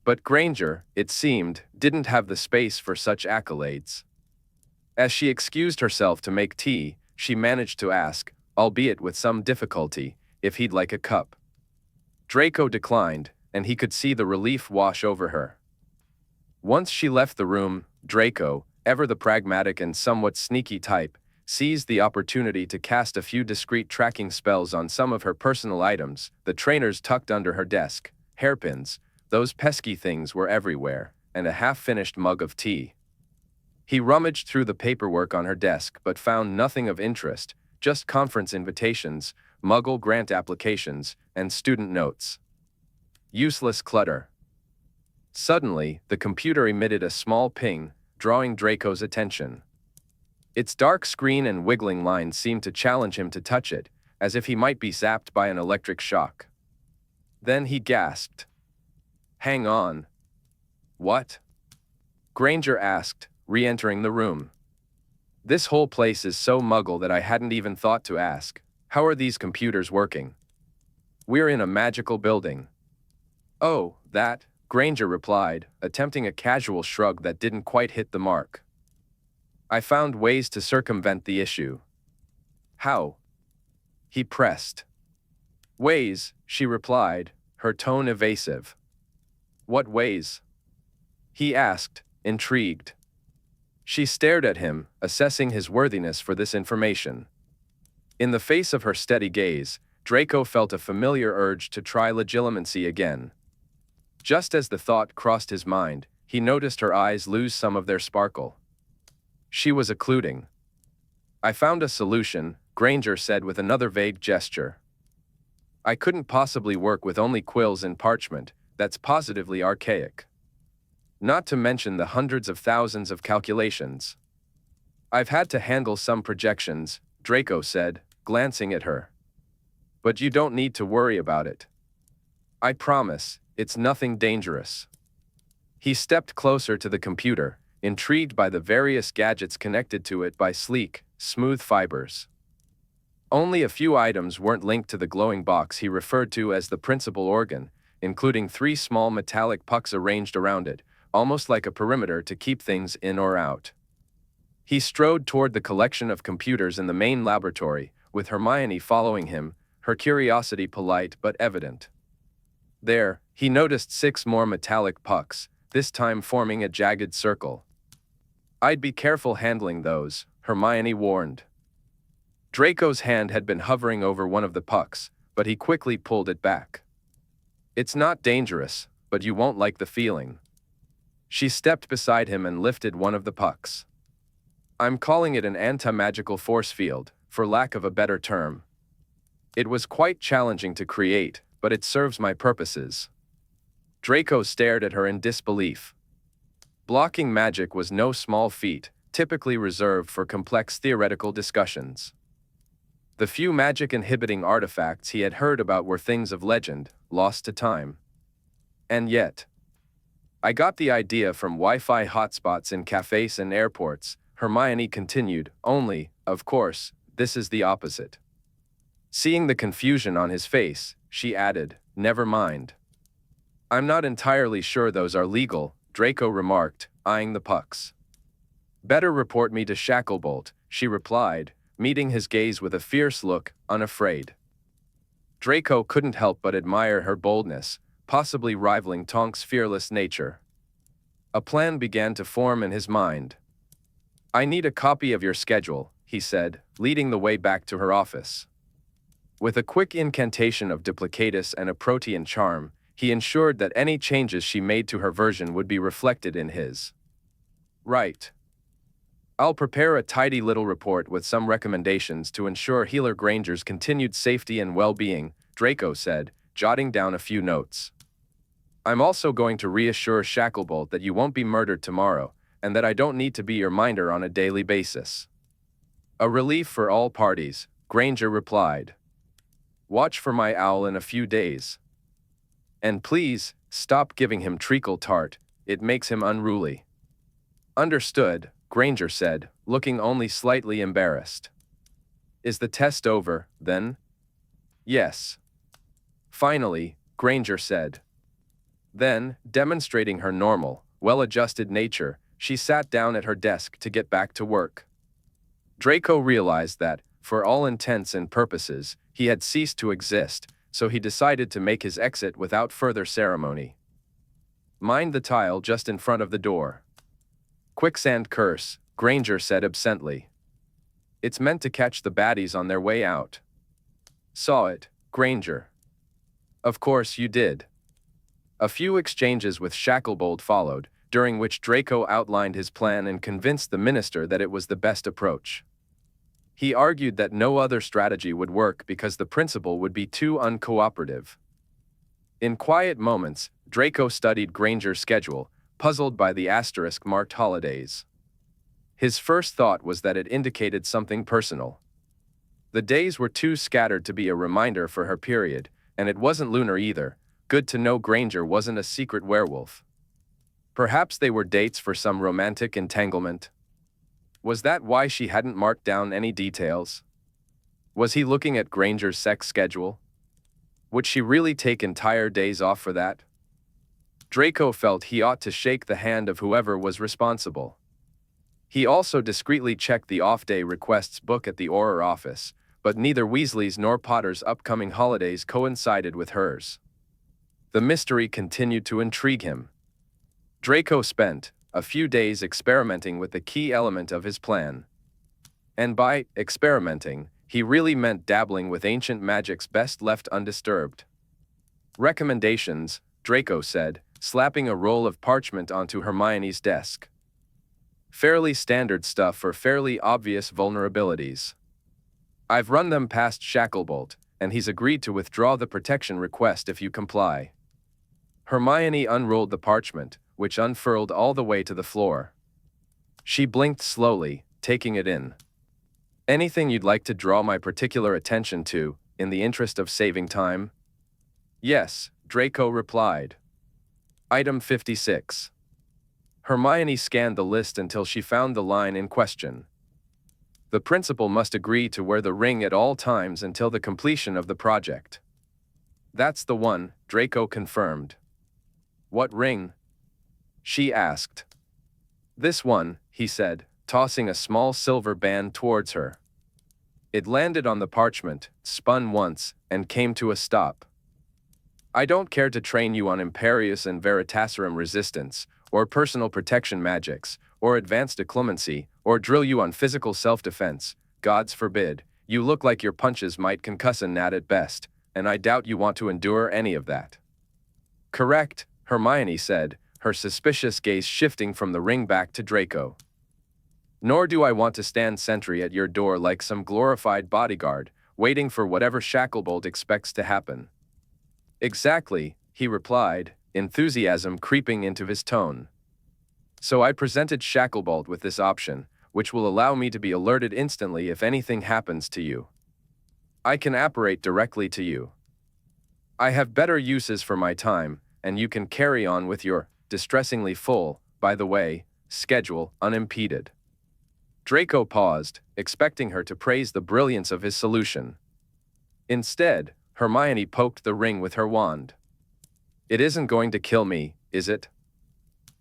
Speaker 1: But Granger, it seemed, didn't have the space for such accolades. As she excused herself to make tea, she managed to ask, albeit with some difficulty, if he'd like a cup. Draco declined, and he could see the relief wash over her. Once she left the room, Draco, ever the pragmatic and somewhat sneaky type, seized the opportunity to cast a few discreet tracking spells on some of her personal items, the trainers tucked under her desk, hairpins, those pesky things were everywhere, and a half-finished mug of tea. He rummaged through the paperwork on her desk but found nothing of interest, just conference invitations, Muggle grant applications, and student notes. Useless clutter. Suddenly, the computer emitted a small ping, drawing Draco's attention. Its dark screen and wiggling lines seemed to challenge him to touch it, as if he might be zapped by an electric shock. Then he gasped. "Hang on." "What?" Granger asked, re-entering the room. "This whole place is so Muggle that I hadn't even thought to ask. How are these computers working?" "We're in a magical building." "Oh, that," Granger replied, attempting a casual shrug that didn't quite hit the mark. "I found ways to circumvent the issue." "How?" he pressed. "Ways," she replied, her tone evasive. "What ways?" he asked, intrigued. She stared at him, assessing his worthiness for this information. In the face of her steady gaze, Draco felt a familiar urge to try legilimency again. Just as the thought crossed his mind, he noticed her eyes lose some of their sparkle. She was occluding. "I found a solution," Granger said with another vague gesture. "I couldn't possibly work with only quills and parchment, that's positively archaic. Not to mention the hundreds of thousands of calculations. I've had to handle some projections," Draco said, glancing at her. "But you don't need to worry about it. I promise, it's nothing dangerous." He stepped closer to the computer, intrigued by the various gadgets connected to it by sleek, smooth fibers. Only a few items weren't linked to the glowing box he referred to as the principal organ, including 3 small metallic pucks arranged around it, almost like a perimeter to keep things in or out. He strode toward the collection of computers in the main laboratory, with Hermione following him, her curiosity polite but evident. There, he noticed 6 more metallic pucks, this time forming a jagged circle. "I'd be careful handling those," Hermione warned. Draco's hand had been hovering over one of the pucks, but he quickly pulled it back. "It's not dangerous, but you won't like the feeling." She stepped beside him and lifted one of the pucks. "I'm calling it an anti-magical force field, for lack of a better term. It was quite challenging to create, but it serves my purposes." Draco stared at her in disbelief. Blocking magic was no small feat, typically reserved for complex theoretical discussions. The few magic-inhibiting artifacts he had heard about were things of legend, lost to time. And yet, "I got the idea from Wi-Fi hotspots in cafes and airports," Hermione continued, "only, of course, this is the opposite." Seeing the confusion on his face, she added, "Never mind." "I'm not entirely sure those are legal," Draco remarked, eyeing the pucks. "Better report me to Shacklebolt," she replied, meeting his gaze with a fierce look, unafraid. Draco couldn't help but admire her boldness, possibly rivaling Tonk's fearless nature. A plan began to form in his mind. "I need a copy of your schedule," he said, leading the way back to her office. With a quick incantation of duplicatus and a protean charm, he ensured that any changes she made to her version would be reflected in his. "Right. I'll prepare a tidy little report with some recommendations to ensure Healer Granger's continued safety and well-being," Draco said, jotting down a few notes. "I'm also going to reassure Shacklebolt that you won't be murdered tomorrow, and that I don't need to be your minder on a daily basis." "A relief for all parties," Granger replied. "Watch for my owl in a few days. And please, stop giving him treacle tart, it makes him unruly." "Understood," Granger said, looking only slightly embarrassed. "Is the test over, then?" "Yes." Finally, Granger said. Then, demonstrating her normal, well-adjusted nature, she sat down at her desk to get back to work. Draco realized that, for all intents and purposes, he had ceased to exist, so he decided to make his exit without further ceremony. "Mind the tile just in front of the door." "Quicksand curse," Granger said absently. "It's meant to catch the baddies on their way out." "Saw it, Granger." "Of course you did." A few exchanges with Shacklebolt followed, during which Draco outlined his plan and convinced the minister that it was the best approach. He argued that no other strategy would work because the principal would be too uncooperative. In quiet moments, Draco studied Granger's schedule, puzzled by the asterisk-marked holidays. His first thought was that it indicated something personal. The days were too scattered to be a reminder for her period, and it wasn't lunar either. Good to know Granger wasn't a secret werewolf. Perhaps they were dates for some romantic entanglement. Was that why she hadn't marked down any details? Was he looking at Granger's sex schedule? Would she really take entire days off for that? Draco felt he ought to shake the hand of whoever was responsible. He also discreetly checked the off-day requests book at the Auror office, but neither Weasley's nor Potter's upcoming holidays coincided with hers. The mystery continued to intrigue him. Draco spent a few days experimenting with the key element of his plan. And by experimenting, he really meant dabbling with ancient magics best left undisturbed. "Recommendations," Draco said, slapping a roll of parchment onto Hermione's desk. "Fairly standard stuff for fairly obvious vulnerabilities. I've run them past Shacklebolt, and he's agreed to withdraw the protection request if you comply." Hermione unrolled the parchment, which unfurled all the way to the floor. She blinked slowly, taking it in. "Anything you'd like to draw my particular attention to, in the interest of saving time?" "Yes," Draco replied. Item 56. Hermione scanned the list until she found the line in question. "The principal must agree to wear the ring at all times until the completion of the project." "That's the one," Draco confirmed. "What ring?" she asked. "This one," he said, tossing a small silver band towards her. It landed on the parchment, spun once, and came to a stop. I don't care to train you on Imperius and Veritaserum resistance, or personal protection magics, or advanced occlumency, or drill you on physical self-defense. Gods forbid. You look like your punches might concuss a gnat at best, and I doubt you want to endure any of that. Correct, Hermione said, her suspicious gaze shifting from the ring back to Draco. Nor do I want to stand sentry at your door like some glorified bodyguard, waiting for whatever Shacklebolt expects to happen. Exactly, he replied, enthusiasm creeping into his tone. So I presented Shacklebolt with this option, which will allow me to be alerted instantly if anything happens to you. I can apparate directly to you. I have better uses for my time, and you can carry on with your distressingly full, by the way, schedule unimpeded. Draco paused, expecting her to praise the brilliance of his solution. Instead, Hermione poked the ring with her wand. It isn't going to kill me, is it?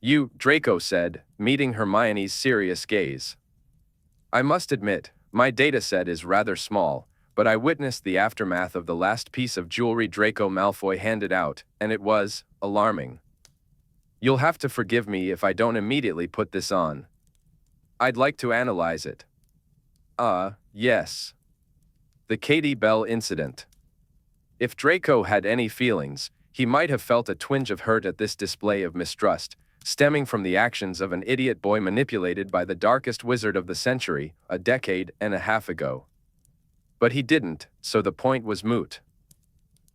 Speaker 1: You, Draco said, meeting Hermione's serious gaze. I must admit, my dataset is rather small, but I witnessed the aftermath of the last piece of jewelry Draco Malfoy handed out, and it was alarming. You'll have to forgive me if I don't immediately put this on. I'd like to analyze it. Yes. The Katie Bell incident. If Draco had any feelings, he might have felt a twinge of hurt at this display of mistrust, stemming from the actions of an idiot boy manipulated by the darkest wizard of the century, a decade and a half ago. But he didn't, so the point was moot.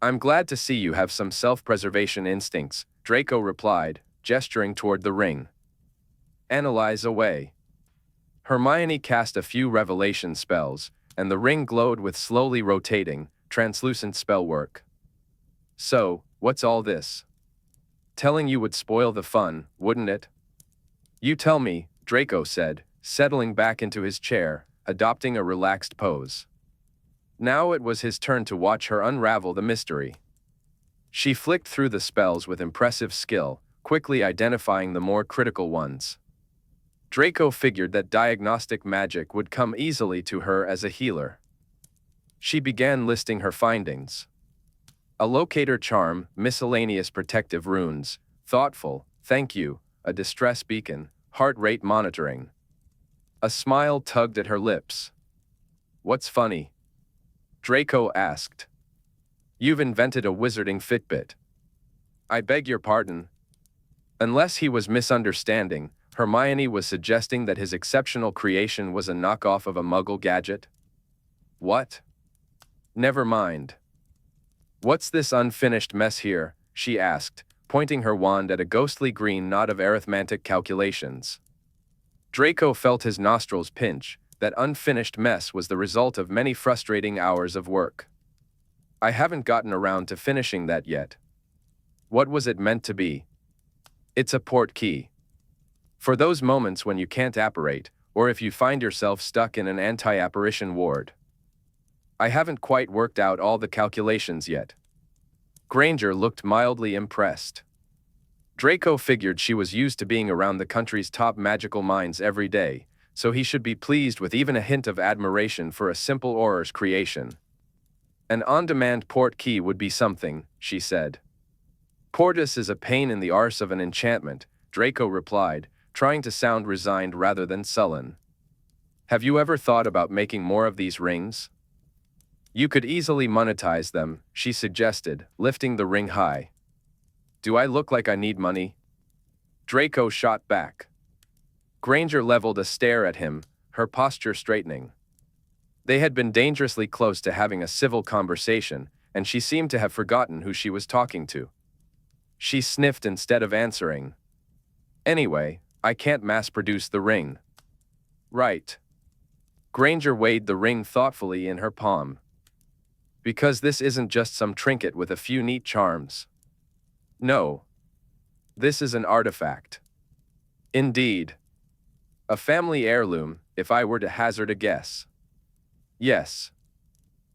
Speaker 1: I'm glad to see you have some self-preservation instincts, Draco replied, gesturing toward the ring. Analyze away. Hermione cast a few revelation spells, and the ring glowed with slowly rotating, translucent spell work. So, what's all this? Telling you would spoil the fun, wouldn't it? You tell me, Draco said, settling back into his chair, adopting a relaxed pose. Now it was his turn to watch her unravel the mystery. She flicked through the spells with impressive skill, quickly identifying the more critical ones. Draco figured that diagnostic magic would come easily to her as a healer. She began listing her findings. A locator charm, miscellaneous protective runes, thoughtful, thank you, a distress beacon, heart rate monitoring. A smile tugged at her lips. What's funny? Draco asked. You've invented a wizarding Fitbit. I beg your pardon. Unless he was misunderstanding, Hermione was suggesting that his exceptional creation was a knockoff of a Muggle gadget. What? Never mind. What's this unfinished mess here? She asked, pointing her wand at a ghostly green knot of arithmetic calculations. Draco felt his nostrils pinch. That unfinished mess was the result of many frustrating hours of work. I haven't gotten around to finishing that yet. What was it meant to be? It's a port key. For those moments when you can't apparate, or if you find yourself stuck in an anti-apparition ward. I haven't quite worked out all the calculations yet. Granger looked mildly impressed. Draco figured she was used to being around the country's top magical minds every day, so he should be pleased with even a hint of admiration for a simple Auror's creation. An on-demand port key would be something, she said. Portus is a pain in the arse of an enchantment, Draco replied, trying to sound resigned rather than sullen. Have you ever thought about making more of these rings? You could easily monetize them, she suggested, lifting the ring high. Do I look like I need money? Draco shot back. Granger leveled a stare at him, her posture straightening. They had been dangerously close to having a civil conversation, and she seemed to have forgotten who she was talking to. She sniffed instead of answering. Anyway, I can't mass-produce the ring. Right. Granger weighed the ring thoughtfully in her palm. Because this isn't just some trinket with a few neat charms. No. This is an artifact. Indeed. A family heirloom, if I were to hazard a guess. Yes.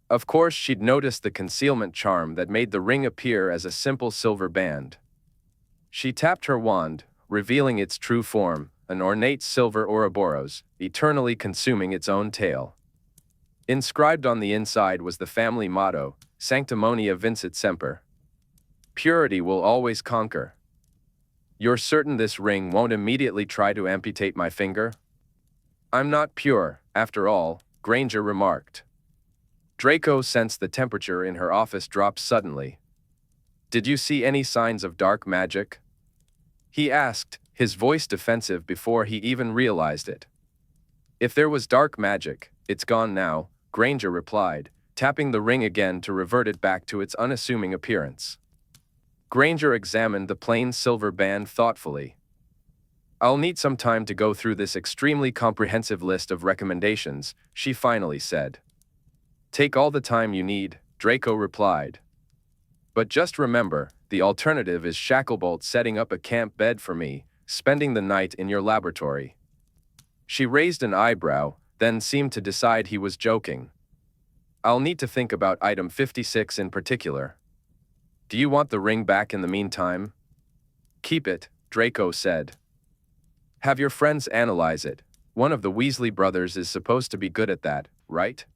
Speaker 1: Of course she'd noticed the concealment charm that made the ring appear as a simple silver band. She tapped her wand, revealing its true form, an ornate silver Ouroboros, eternally consuming its own tail. Inscribed on the inside was the family motto, Sanctimonia Vincit Semper. Purity will always conquer. You're certain this ring won't immediately try to amputate my finger? I'm not pure, after all, Granger remarked. Draco sensed the temperature in her office drop suddenly. Did you see any signs of dark magic? He asked, his voice defensive before he even realized it. If there was dark magic, it's gone now, Granger replied, tapping the ring again to revert it back to its unassuming appearance. Granger examined the plain silver band thoughtfully. I'll need some time to go through this extremely comprehensive list of recommendations, she finally said. Take all the time you need, Draco replied. But just remember, the alternative is Shacklebolt setting up a camp bed for me, spending the night in your laboratory. She raised an eyebrow, then seemed to decide he was joking. I'll need to think about item 56 in particular. Do you want the ring back in the meantime? Keep it, Draco said. Have your friends analyze it. One of the Weasley brothers is supposed to be good at that, right?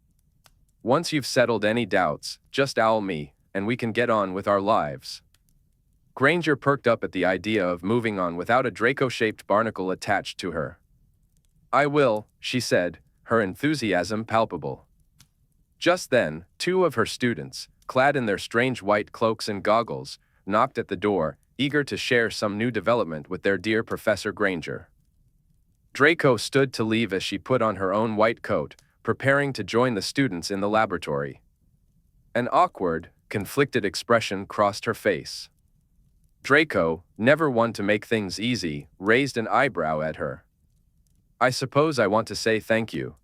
Speaker 1: Once you've settled any doubts, just owl me, and we can get on with our lives. Granger perked up at the idea of moving on without a Draco-shaped barnacle attached to her. I will, she said, her enthusiasm palpable. Just then, two of her students, clad in their strange white cloaks and goggles, knocked at the door, eager to share some new development with their dear Professor Granger. Draco stood to leave as she put on her own white coat, preparing to join the students in the laboratory. An awkward, conflicted expression crossed her face. Draco, never one to make things easy, raised an eyebrow at her. I suppose I want to say thank you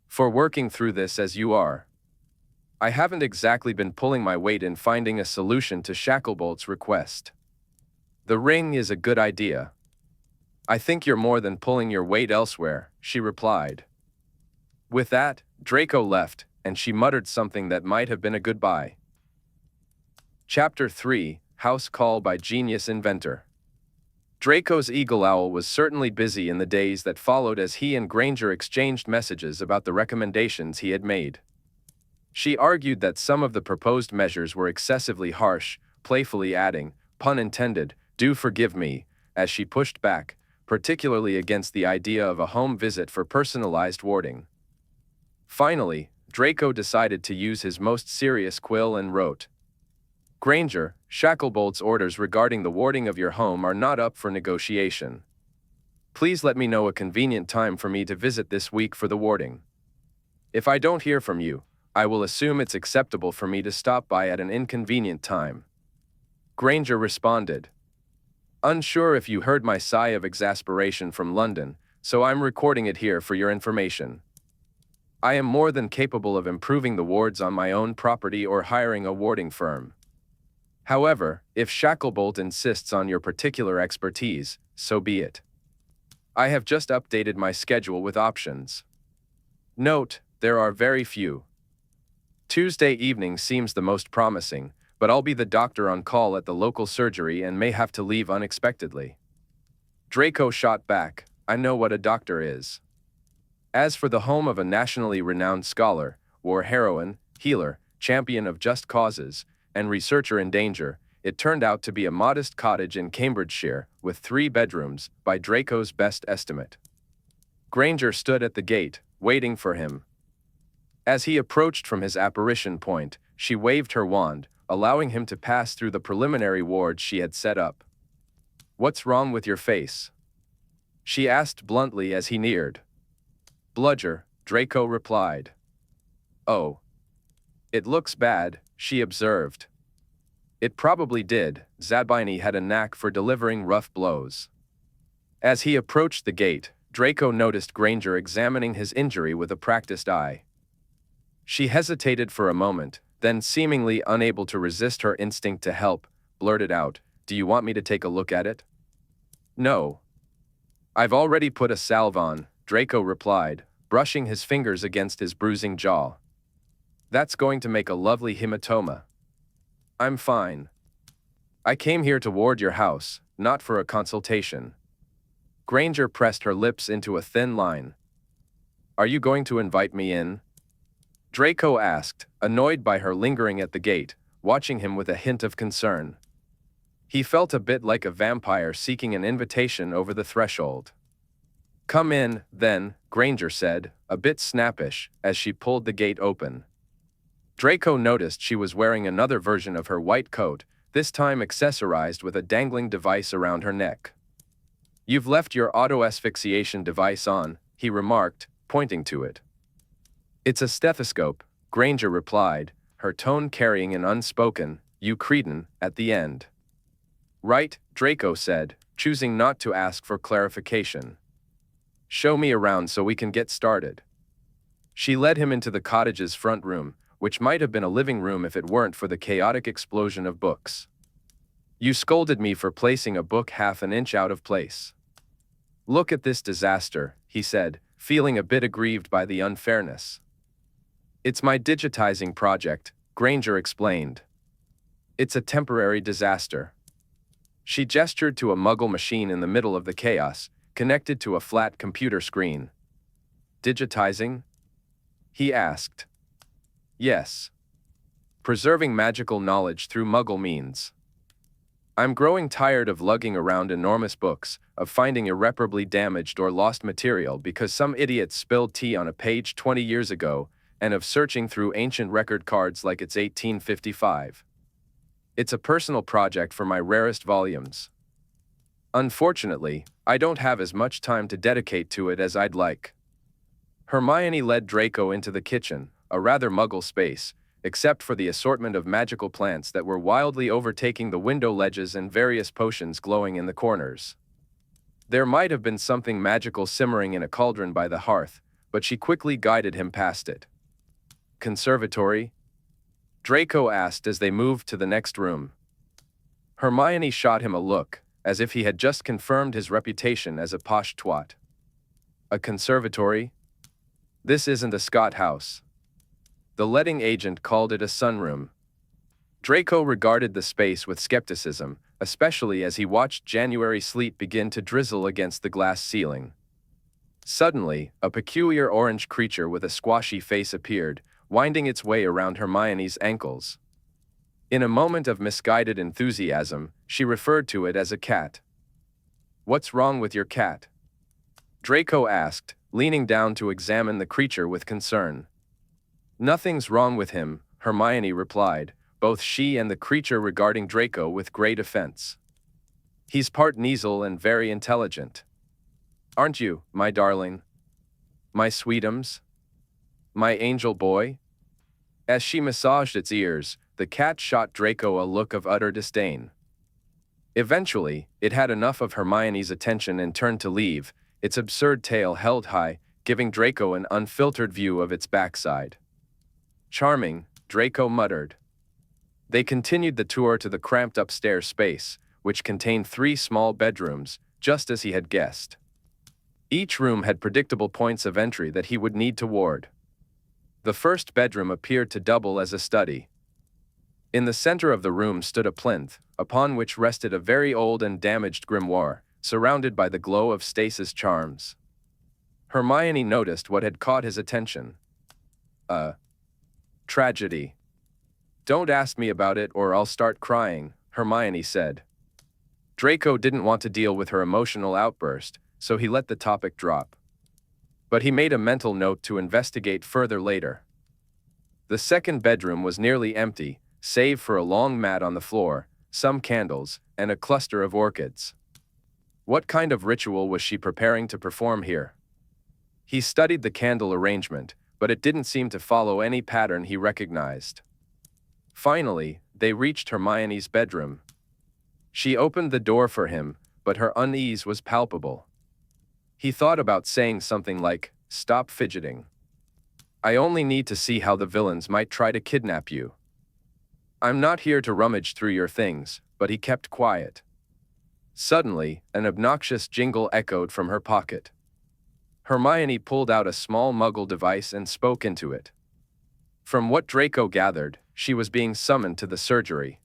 Speaker 1: for working through this as you are. I haven't exactly been pulling my weight in finding a solution to Shacklebolt's request. The ring is a good idea. I think you're more than pulling your weight elsewhere, she replied. With that, Draco left, and she muttered something that might have been a goodbye. Chapter 3, House Call by Genius Inventor. Draco's eagle owl was certainly busy in the days that followed as he and Granger exchanged messages about the recommendations he had made. She argued that some of the proposed measures were excessively harsh, playfully adding, pun intended, do forgive me, as she pushed back, particularly against the idea of a home visit for personalized warding. Finally, Draco decided to use his most serious quill and wrote, Granger, Shacklebolt's orders regarding the warding of your home are not up for negotiation. Please let me know a convenient time for me to visit this week for the warding. If I don't hear from you, I will assume it's acceptable for me to stop by at an inconvenient time. Granger responded. Unsure if you heard my sigh of exasperation from London, so I'm recording it here for your information. I am more than capable of improving the wards on my own property or hiring a warding firm. However, if Shacklebolt insists on your particular expertise, so be it. I have just updated my schedule with options. Note, there are very few. Tuesday evening seems the most promising, but I'll be the doctor on call at the local surgery and may have to leave unexpectedly. Draco shot back, I know what a doctor is. As for the home of a nationally renowned scholar, war heroine, healer, champion of just causes, and researcher in danger, it turned out to be a modest cottage in Cambridgeshire with 3 bedrooms, by Draco's best estimate. Granger stood at the gate, waiting for him. As he approached from his apparition point, she waved her wand, allowing him to pass through the preliminary wards she had set up. What's wrong with your face? She asked bluntly as he neared. Bludger, Draco replied. Oh. It looks bad, she observed. It probably did, Zabini had a knack for delivering rough blows. As he approached the gate, Draco noticed Granger examining his injury with a practiced eye. She hesitated for a moment, then seemingly unable to resist her instinct to help, blurted out, Do you want me to take a look at it? No. I've already put a salve on, Draco replied, brushing his fingers against his bruising jaw. That's going to make a lovely hematoma. I'm fine. I came here to ward your house, not for a consultation. Granger pressed her lips into a thin line. Are you going to invite me in? Draco asked, annoyed by her lingering at the gate, watching him with a hint of concern. He felt a bit like a vampire seeking an invitation over the threshold. "Come in, then," Granger said, a bit snappish, as she pulled the gate open. Draco noticed she was wearing another version of her white coat, this time accessorized with a dangling device around her neck. "You've left your auto-asphyxiation device on," he remarked, pointing to it. "It's a stethoscope," Granger replied, her tone carrying an unspoken, "you cretin," at the end. "Right," Draco said, choosing not to ask for clarification. "Show me around so we can get started." She led him into the cottage's front room, which might have been a living room if it weren't for the chaotic explosion of books. "You scolded me for placing a book half an inch out of place. Look at this disaster," he said, feeling a bit aggrieved by the unfairness. "It's my digitizing project," Granger explained. "It's a temporary disaster." She gestured to a Muggle machine in the middle of the chaos, connected to a flat computer screen. "Digitizing?" he asked. "Yes. Preserving magical knowledge through Muggle means. I'm growing tired of lugging around enormous books, of finding irreparably damaged or lost material because some idiot spilled tea on a page 20 years ago, and of searching through ancient record cards like it's 1855. It's a personal project for my rarest volumes. Unfortunately, I don't have as much time to dedicate to it as I'd like." Hermione led Draco into the kitchen, a rather Muggle space, except for the assortment of magical plants that were wildly overtaking the window ledges and various potions glowing in the corners. There might have been something magical simmering in a cauldron by the hearth, but she quickly guided him past it. "Conservatory?" Draco asked as they moved to the next room. Hermione shot him a look, as if he had just confirmed his reputation as a posh twat. "A conservatory? This isn't a Scott house." The letting agent called it a sunroom. Draco regarded the space with skepticism, especially as he watched January sleet begin to drizzle against the glass ceiling. Suddenly, a peculiar orange creature with a squashy face appeared, winding its way around Hermione's ankles. In a moment of misguided enthusiasm, she referred to it as a cat. "What's wrong with your cat?" Draco asked, leaning down to examine the creature with concern. "Nothing's wrong with him," Hermione replied, both she and the creature regarding Draco with great offense. "He's part Kneazle and very intelligent. Aren't you, my darling? My sweetums? My angel boy?" As she massaged its ears, the cat shot Draco a look of utter disdain. Eventually, it had enough of Hermione's attention and turned to leave, its absurd tail held high, giving Draco an unfiltered view of its backside. "Charming," Draco muttered. They continued the tour to the cramped upstairs space, which contained 3 small bedrooms, just as he had guessed. Each room had predictable points of entry that he would need to ward. The first bedroom appeared to double as a study. In the center of the room stood a plinth, upon which rested a very old and damaged grimoire, surrounded by the glow of stasis charms. Hermione noticed what had caught his attention. "A tragedy. Don't ask me about it or I'll start crying," Hermione said. Draco didn't want to deal with her emotional outburst, so he let the topic drop. But he made a mental note to investigate further later. The second bedroom was nearly empty, save for a long mat on the floor, some candles, and a cluster of orchids. What kind of ritual was she preparing to perform here? He studied the candle arrangement, but it didn't seem to follow any pattern he recognized. Finally, they reached Hermione's bedroom. She opened the door for him, but her unease was palpable. He thought about saying something like, "Stop fidgeting. I only need to see how the villains might try to kidnap you. I'm not here to rummage through your things," but he kept quiet. Suddenly, an obnoxious jingle echoed from her pocket. Hermione pulled out a small Muggle device and spoke into it. From what Draco gathered, she was being summoned to the surgery.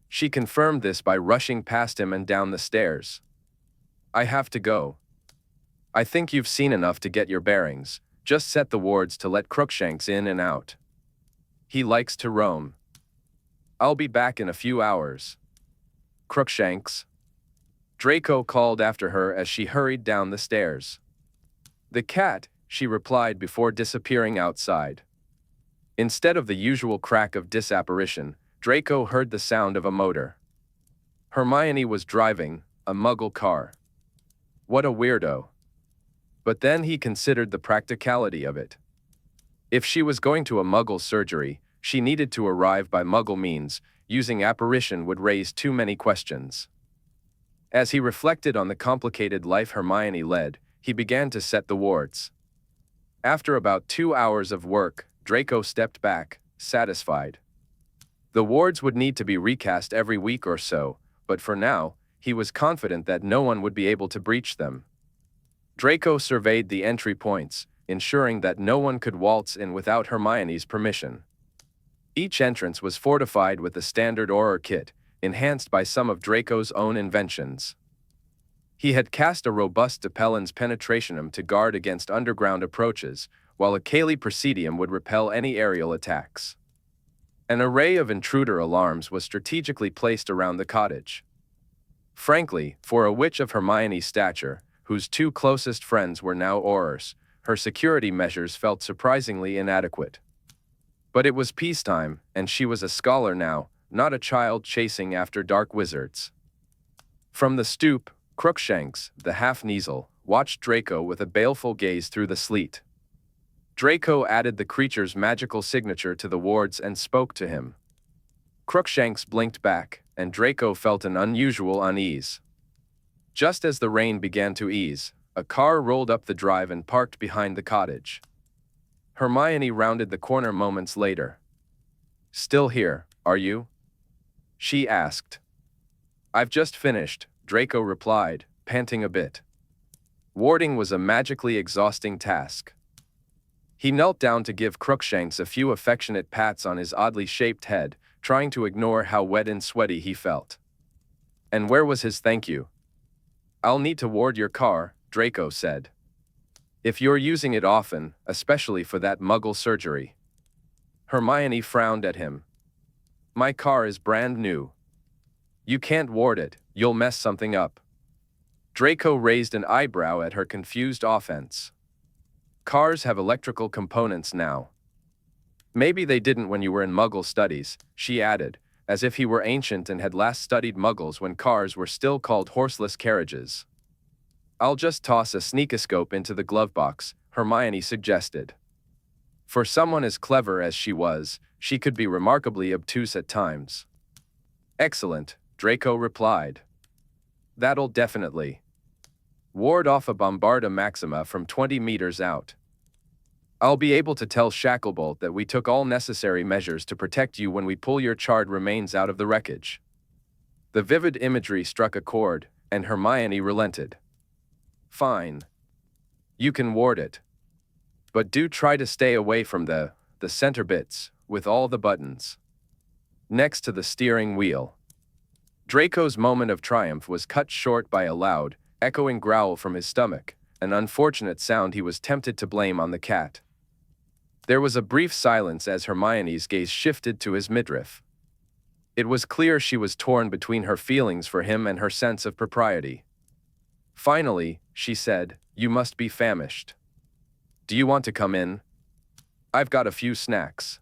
Speaker 1: She confirmed this by rushing past him and down the stairs. "I have to go. I think you've seen enough to get your bearings. Just set the wards to let Crookshanks in and out. He likes to roam. I'll be back in a few hours." Crookshanks?" Draco called after her as she hurried down the stairs. "The cat," she replied before disappearing outside. Instead of the usual crack of disapparition, Draco heard the sound of a motor. Hermione was driving a Muggle car. What a weirdo. But then he considered the practicality of it. If she was going to a Muggle surgery, she needed to arrive by Muggle means. Using apparition would raise too many questions. As he reflected on the complicated life Hermione led, he began to set the wards. After about 2 hours of work, Draco stepped back, satisfied. The wards would need to be recast every week or so, but for now, he was confident that no one would be able to breach them. Draco surveyed the entry points, ensuring that no one could waltz in without Hermione's permission. Each entrance was fortified with a standard Auror kit, enhanced by some of Draco's own inventions. He had cast a robust Depellin's Penetrationum to guard against underground approaches, while a Caelii Presidium would repel any aerial attacks. An array of intruder alarms was strategically placed around the cottage. Frankly, for a witch of Hermione's stature, whose 2 closest friends were now Aurors, her security measures felt surprisingly inadequate. But it was peacetime, and she was a scholar now, not a child chasing after dark wizards. From the stoop, Crookshanks, the half-Kneazle, watched Draco with a baleful gaze through the sleet. Draco added the creature's magical signature to the wards and spoke to him. Crookshanks blinked back, and Draco felt an unusual unease. Just as the rain began to ease, a car rolled up the drive and parked behind the cottage. Hermione rounded the corner moments later. "Still here, are you?" she asked. "I've just finished," Draco replied, panting a bit. Warding was a magically exhausting task. He knelt down to give Crookshanks a few affectionate pats on his oddly shaped head, trying to ignore how wet and sweaty he felt. And where was his thank you? "I'll need to ward your car," Draco said. "If you're using it often, especially for that Muggle surgery." Hermione frowned at him. "My car is brand new. You can't ward it, you'll mess something up." Draco raised an eyebrow at her confused offense. "Cars have electrical components now." "Maybe they didn't when you were in Muggle studies," she added, as if he were ancient and had last studied Muggles when cars were still called horseless carriages. "I'll just toss a sneakoscope into the glove box," Hermione suggested. For someone as clever as she was, she could be remarkably obtuse at times. "Excellent," Draco replied. "That'll definitely ward off a Bombarda Maxima from 20 meters out. I'll be able to tell Shacklebolt that we took all necessary measures to protect you when we pull your charred remains out of the wreckage." The vivid imagery struck a chord, and Hermione relented. "Fine. You can ward it. But do try to stay away from the center bits, with all the buttons. Next to the steering wheel." Draco's moment of triumph was cut short by a loud, echoing growl from his stomach, an unfortunate sound he was tempted to blame on the cat. There was a brief silence as Hermione's gaze shifted to his midriff. It was clear she was torn between her feelings for him and her sense of propriety. Finally, she said, "You must be famished. Do you want to come in? I've got a few snacks.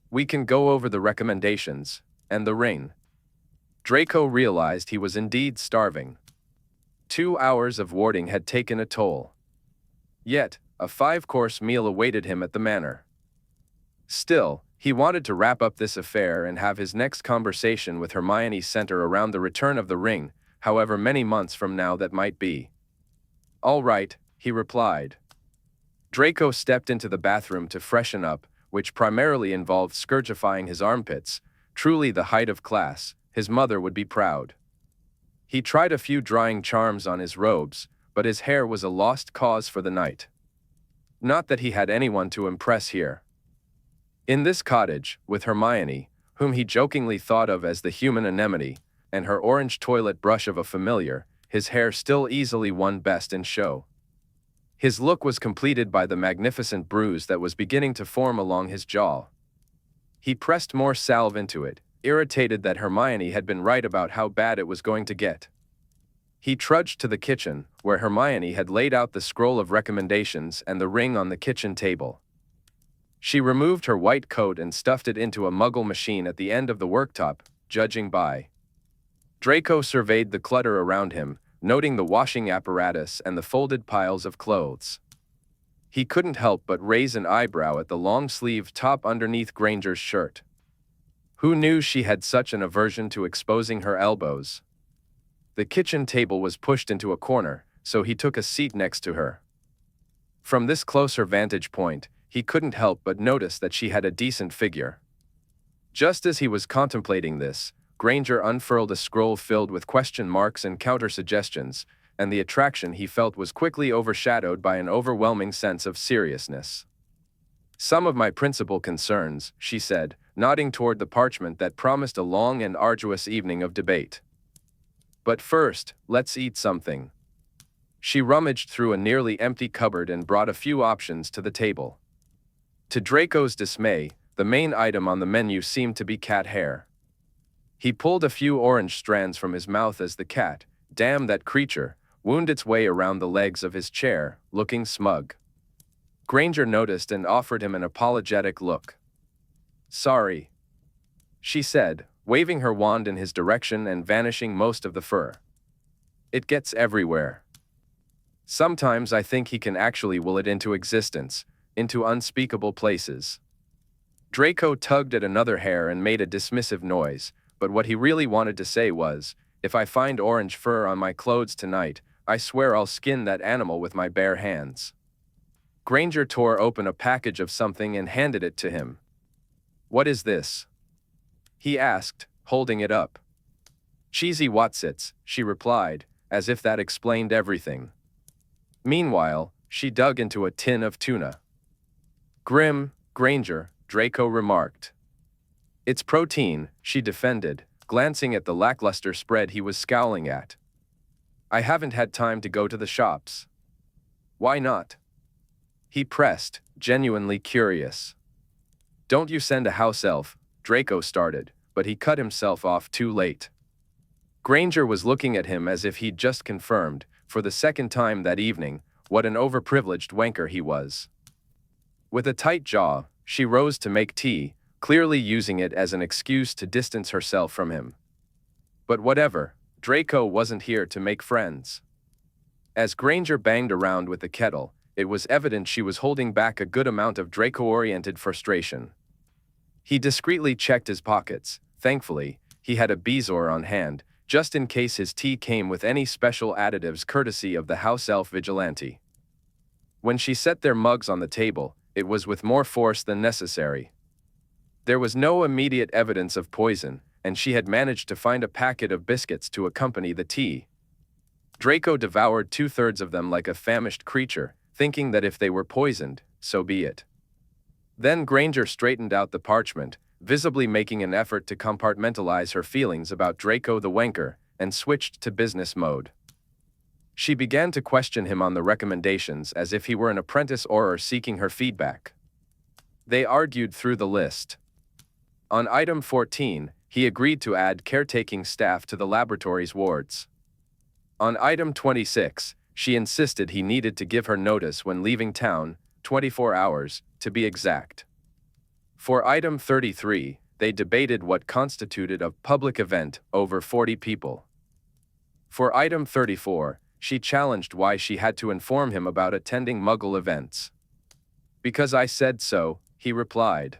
Speaker 1: We can go over the recommendations, and the ring." Draco realized he was indeed starving. 2 hours of warding had taken a toll. Yet, a 5-course meal awaited him at the manor. Still, he wanted to wrap up this affair and have his next conversation with Hermione center around the return of the ring, however many months from now that might be. "All right," he replied. Draco stepped into the bathroom to freshen up, which primarily involved scourgifying his armpits, truly the height of class. His mother would be proud. He tried a few drying charms on his robes, but his hair was a lost cause for the night. Not that he had anyone to impress here. In this cottage, with Hermione, whom he jokingly thought of as the human anemone, and her orange toilet brush of a familiar, his hair still easily won best in show. His look was completed by the magnificent bruise that was beginning to form along his jaw. He pressed more salve into it, irritated that Hermione had been right about how bad it was going to get. He trudged to the kitchen, where Hermione had laid out the scroll of recommendations and the ring on the kitchen table. She removed her white coat and stuffed it into a muggle machine at the end of the worktop, judging by. Draco surveyed the clutter around him, noting the washing apparatus and the folded piles of clothes. He couldn't help but raise an eyebrow at the long-sleeved top underneath Granger's shirt. Who knew she had such an aversion to exposing her elbows? The kitchen table was pushed into a corner, so he took a seat next to her. From this closer vantage point, he couldn't help but notice that she had a decent figure. Just as he was contemplating this, Granger unfurled a scroll filled with question marks and counter-suggestions, and the attraction he felt was quickly overshadowed by an overwhelming sense of seriousness. "Some of my principal concerns," she said, nodding toward the parchment that promised a long and arduous evening of debate. "But first, let's eat something." She rummaged through a nearly empty cupboard and brought a few options to the table. To Draco's dismay, the main item on the menu seemed to be cat hair. He pulled a few orange strands from his mouth as the cat, damn that creature, wound its way around the legs of his chair, looking smug. Granger noticed and offered him an apologetic look. "Sorry," she said, waving her wand in his direction and vanishing most of the fur. "It gets everywhere. Sometimes I think he can actually will it into existence, into unspeakable places." Draco tugged at another hair and made a dismissive noise, but what he really wanted to say was, "If I find orange fur on my clothes tonight, I swear I'll skin that animal with my bare hands." Granger tore open a package of something and handed it to him. "What is this?" he asked, holding it up. "Cheesy Watsits," she replied, as if that explained everything. Meanwhile, she dug into a tin of tuna. "Grim, Granger," Draco remarked. "It's protein," she defended, glancing at the lackluster spread he was scowling at. "I haven't had time to go to the shops." "Why not?" he pressed, genuinely curious. "Don't you send a house elf," Draco started, but he cut himself off too late. Granger was looking at him as if he'd just confirmed, for the second time that evening, what an overprivileged wanker he was. With a tight jaw, she rose to make tea, clearly using it as an excuse to distance herself from him. But whatever, Draco wasn't here to make friends. As Granger banged around with the kettle, it was evident she was holding back a good amount of Draco-oriented frustration. He discreetly checked his pockets. Thankfully, he had a bezoar on hand, just in case his tea came with any special additives courtesy of the house elf vigilante. When she set their mugs on the table, it was with more force than necessary. There was no immediate evidence of poison, and she had managed to find a packet of biscuits to accompany the tea. Draco devoured 2/3 of them like a famished creature, thinking that if they were poisoned, so be it. Then Granger straightened out the parchment, visibly making an effort to compartmentalize her feelings about Draco the wanker, and switched to business mode. She began to question him on the recommendations as if he were an apprentice Auror seeking her feedback. They argued through the list. On item 14, he agreed to add caretaking staff to the laboratory's wards. On item 26, she insisted he needed to give her notice when leaving town, 24 hours, to be exact. For item 33, they debated what constituted a public event over 40 people. For item 34, she challenged why she had to inform him about attending Muggle events. "Because I said so," he replied.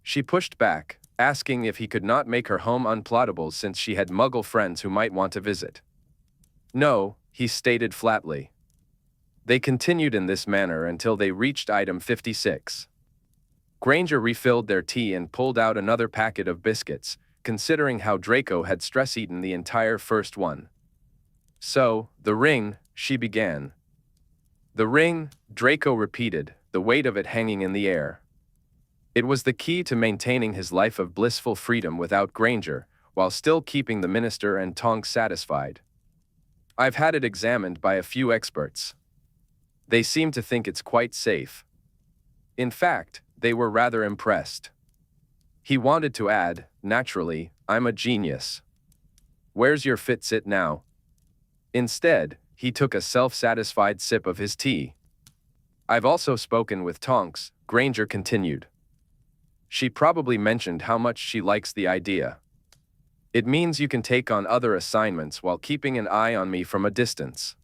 Speaker 1: She pushed back, asking if he could not make her home unplottable since she had Muggle friends who might want to visit. "No," he stated flatly. They continued in this manner until they reached item 56. Granger refilled their tea and pulled out another packet of biscuits, considering how Draco had stress-eaten the entire first one. "So, the ring," she began. "The ring," Draco repeated, the weight of it hanging in the air. It was the key to maintaining his life of blissful freedom without Granger, while still keeping the minister and Tonks satisfied. "I've had it examined by a few experts. They seem to think it's quite safe. In fact, they were rather impressed." He wanted to add, naturally, I'm a genius. Where's your fit-sit now? Instead, he took a self-satisfied sip of his tea. I've also spoken with Tonks, Granger continued. She probably mentioned how much she likes the idea. It means you can take on other assignments while keeping an eye on me from a distance.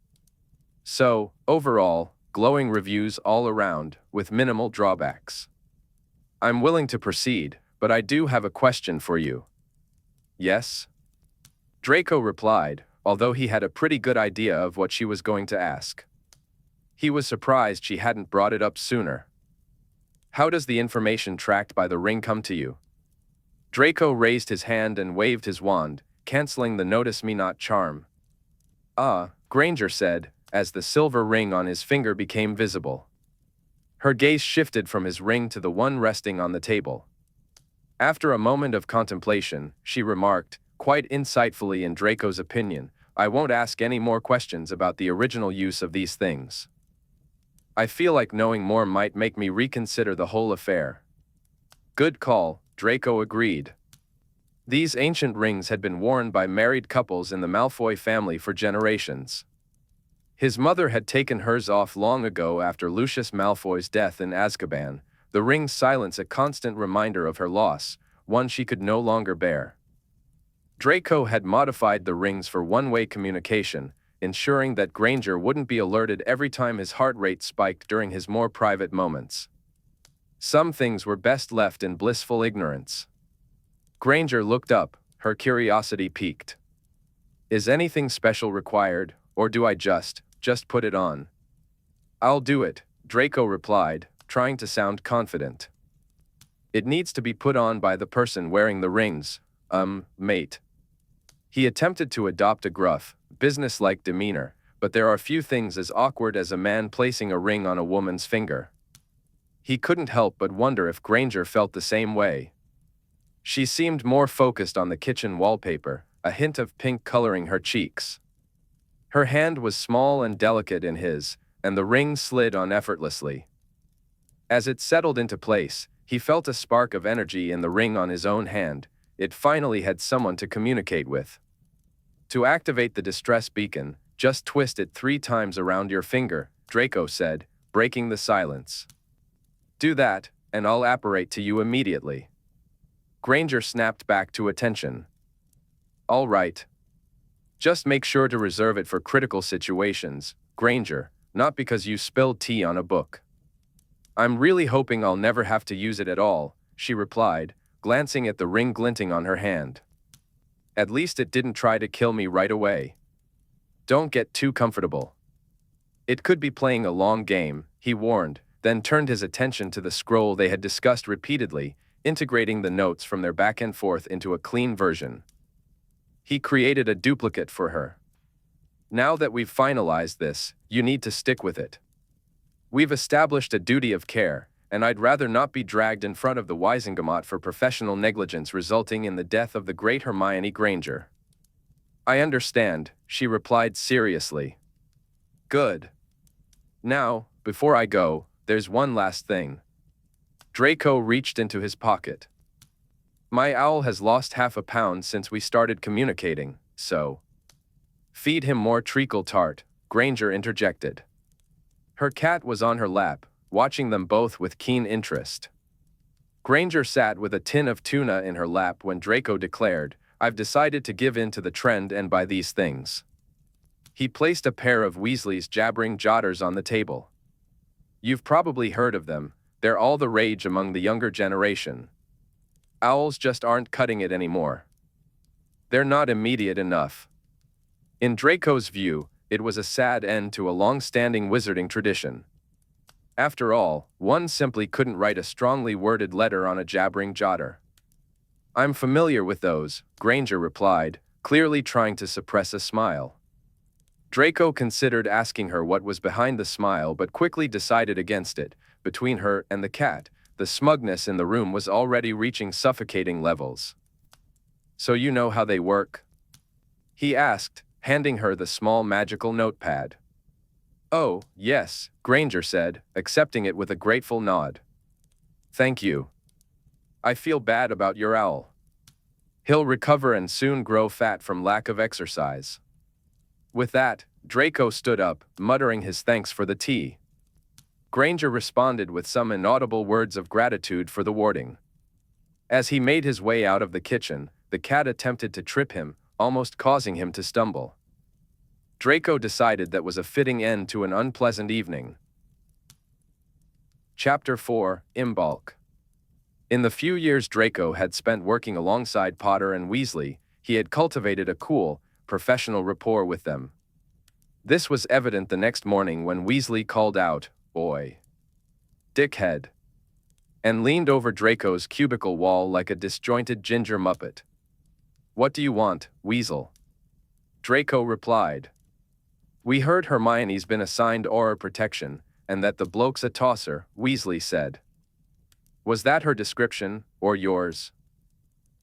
Speaker 1: So, overall, glowing reviews all around, with minimal drawbacks. I'm willing to proceed, but I do have a question for you. Yes? Draco replied, although he had a pretty good idea of what she was going to ask. He was surprised she hadn't brought it up sooner. How does the information tracked by the ring come to you? Draco raised his hand and waved his wand, canceling the notice me not charm. Ah, Granger said, as the silver ring on his finger became visible. Her gaze shifted from his ring to the one resting on the table. After a moment of contemplation, she remarked, quite insightfully in Draco's opinion, I won't ask any more questions about the original use of these things. I feel like knowing more might make me reconsider the whole affair. Good call, Draco agreed. These ancient rings had been worn by married couples in the Malfoy family for generations. His mother had taken hers off long ago after Lucius Malfoy's death in Azkaban, the ring's silence a constant reminder of her loss, one she could no longer bear. Draco had modified the rings for one-way communication, ensuring that Granger wouldn't be alerted every time his heart rate spiked during his more private moments. Some things were best left in blissful ignorance. Granger looked up, her curiosity piqued. Is anything special required, or do I just put it on? I'll do it, Draco replied, trying to sound confident. It needs to be put on by the person wearing the rings, mate. He attempted to adopt a gruff, businesslike demeanor, but there are few things as awkward as a man placing a ring on a woman's finger. He couldn't help but wonder if Granger felt the same way. She seemed more focused on the kitchen wallpaper, a hint of pink coloring her cheeks. Her hand was small and delicate in his, and the ring slid on effortlessly. As it settled into place, he felt a spark of energy in the ring on his own hand. It finally had someone to communicate with. To activate the distress beacon, just twist it 3 times around your finger, Draco said, breaking the silence. Do that, and I'll apparate to you immediately. Granger snapped back to attention. All right. Just make sure to reserve it for critical situations, Granger, not because you spilled tea on a book. I'm really hoping I'll never have to use it at all, she replied, glancing at the ring glinting on her hand. At least it didn't try to kill me right away. Don't get too comfortable. It could be playing a long game, he warned, then turned his attention to the scroll they had discussed repeatedly, integrating the notes from their back and forth into a clean version. He created a duplicate for her. Now that we've finalized this, you need to stick with it. We've established a duty of care, and I'd rather not be dragged in front of the Wisengamot for professional negligence resulting in the death of the great Hermione Granger. I understand, she replied seriously. Good. Now, before I go, there's one last thing. Draco reached into his pocket. My owl has lost half a pound since we started communicating, so. Feed him more treacle tart, Granger interjected. Her cat was on her lap, watching them both with keen interest. Granger sat with a tin of tuna in her lap when Draco declared, I've decided to give in to the trend and buy these things. He placed a pair of Weasley's jabbering jotters on the table. You've probably heard of them, they're all the rage among the younger generation. Owls just aren't cutting it anymore. They're not immediate enough. In Draco's view, it was a sad end to a long-standing wizarding tradition. After all, one simply couldn't write a strongly worded letter on a jabbering jotter. I'm familiar with those, Granger replied, clearly trying to suppress a smile. Draco considered asking her what was behind the smile but quickly decided against it. Between her and the cat, the smugness in the room was already reaching suffocating levels. So you know how they work? He asked, handing her the small magical notepad. Oh, yes, Granger said, accepting it with a grateful nod. Thank you. I feel bad about your owl. He'll recover and soon grow fat from lack of exercise. With that, Draco stood up, muttering his thanks for the tea. Granger responded with some inaudible words of gratitude for the warding. As he made his way out of the kitchen, the cat attempted to trip him, almost causing him to stumble. Draco decided that was a fitting end to an unpleasant evening. Chapter 4, Imbolc. In the few years Draco had spent working alongside Potter and Weasley, he had cultivated a cool, professional rapport with them. This was evident the next morning when Weasley called out, "Oi, dickhead," and leaned over Draco's cubicle wall like a disjointed ginger muppet. "What do you want, Weasel?" Draco replied. "We heard Hermione's been assigned aura protection, and that the bloke's a tosser," Weasley said. "Was that her description, or yours?"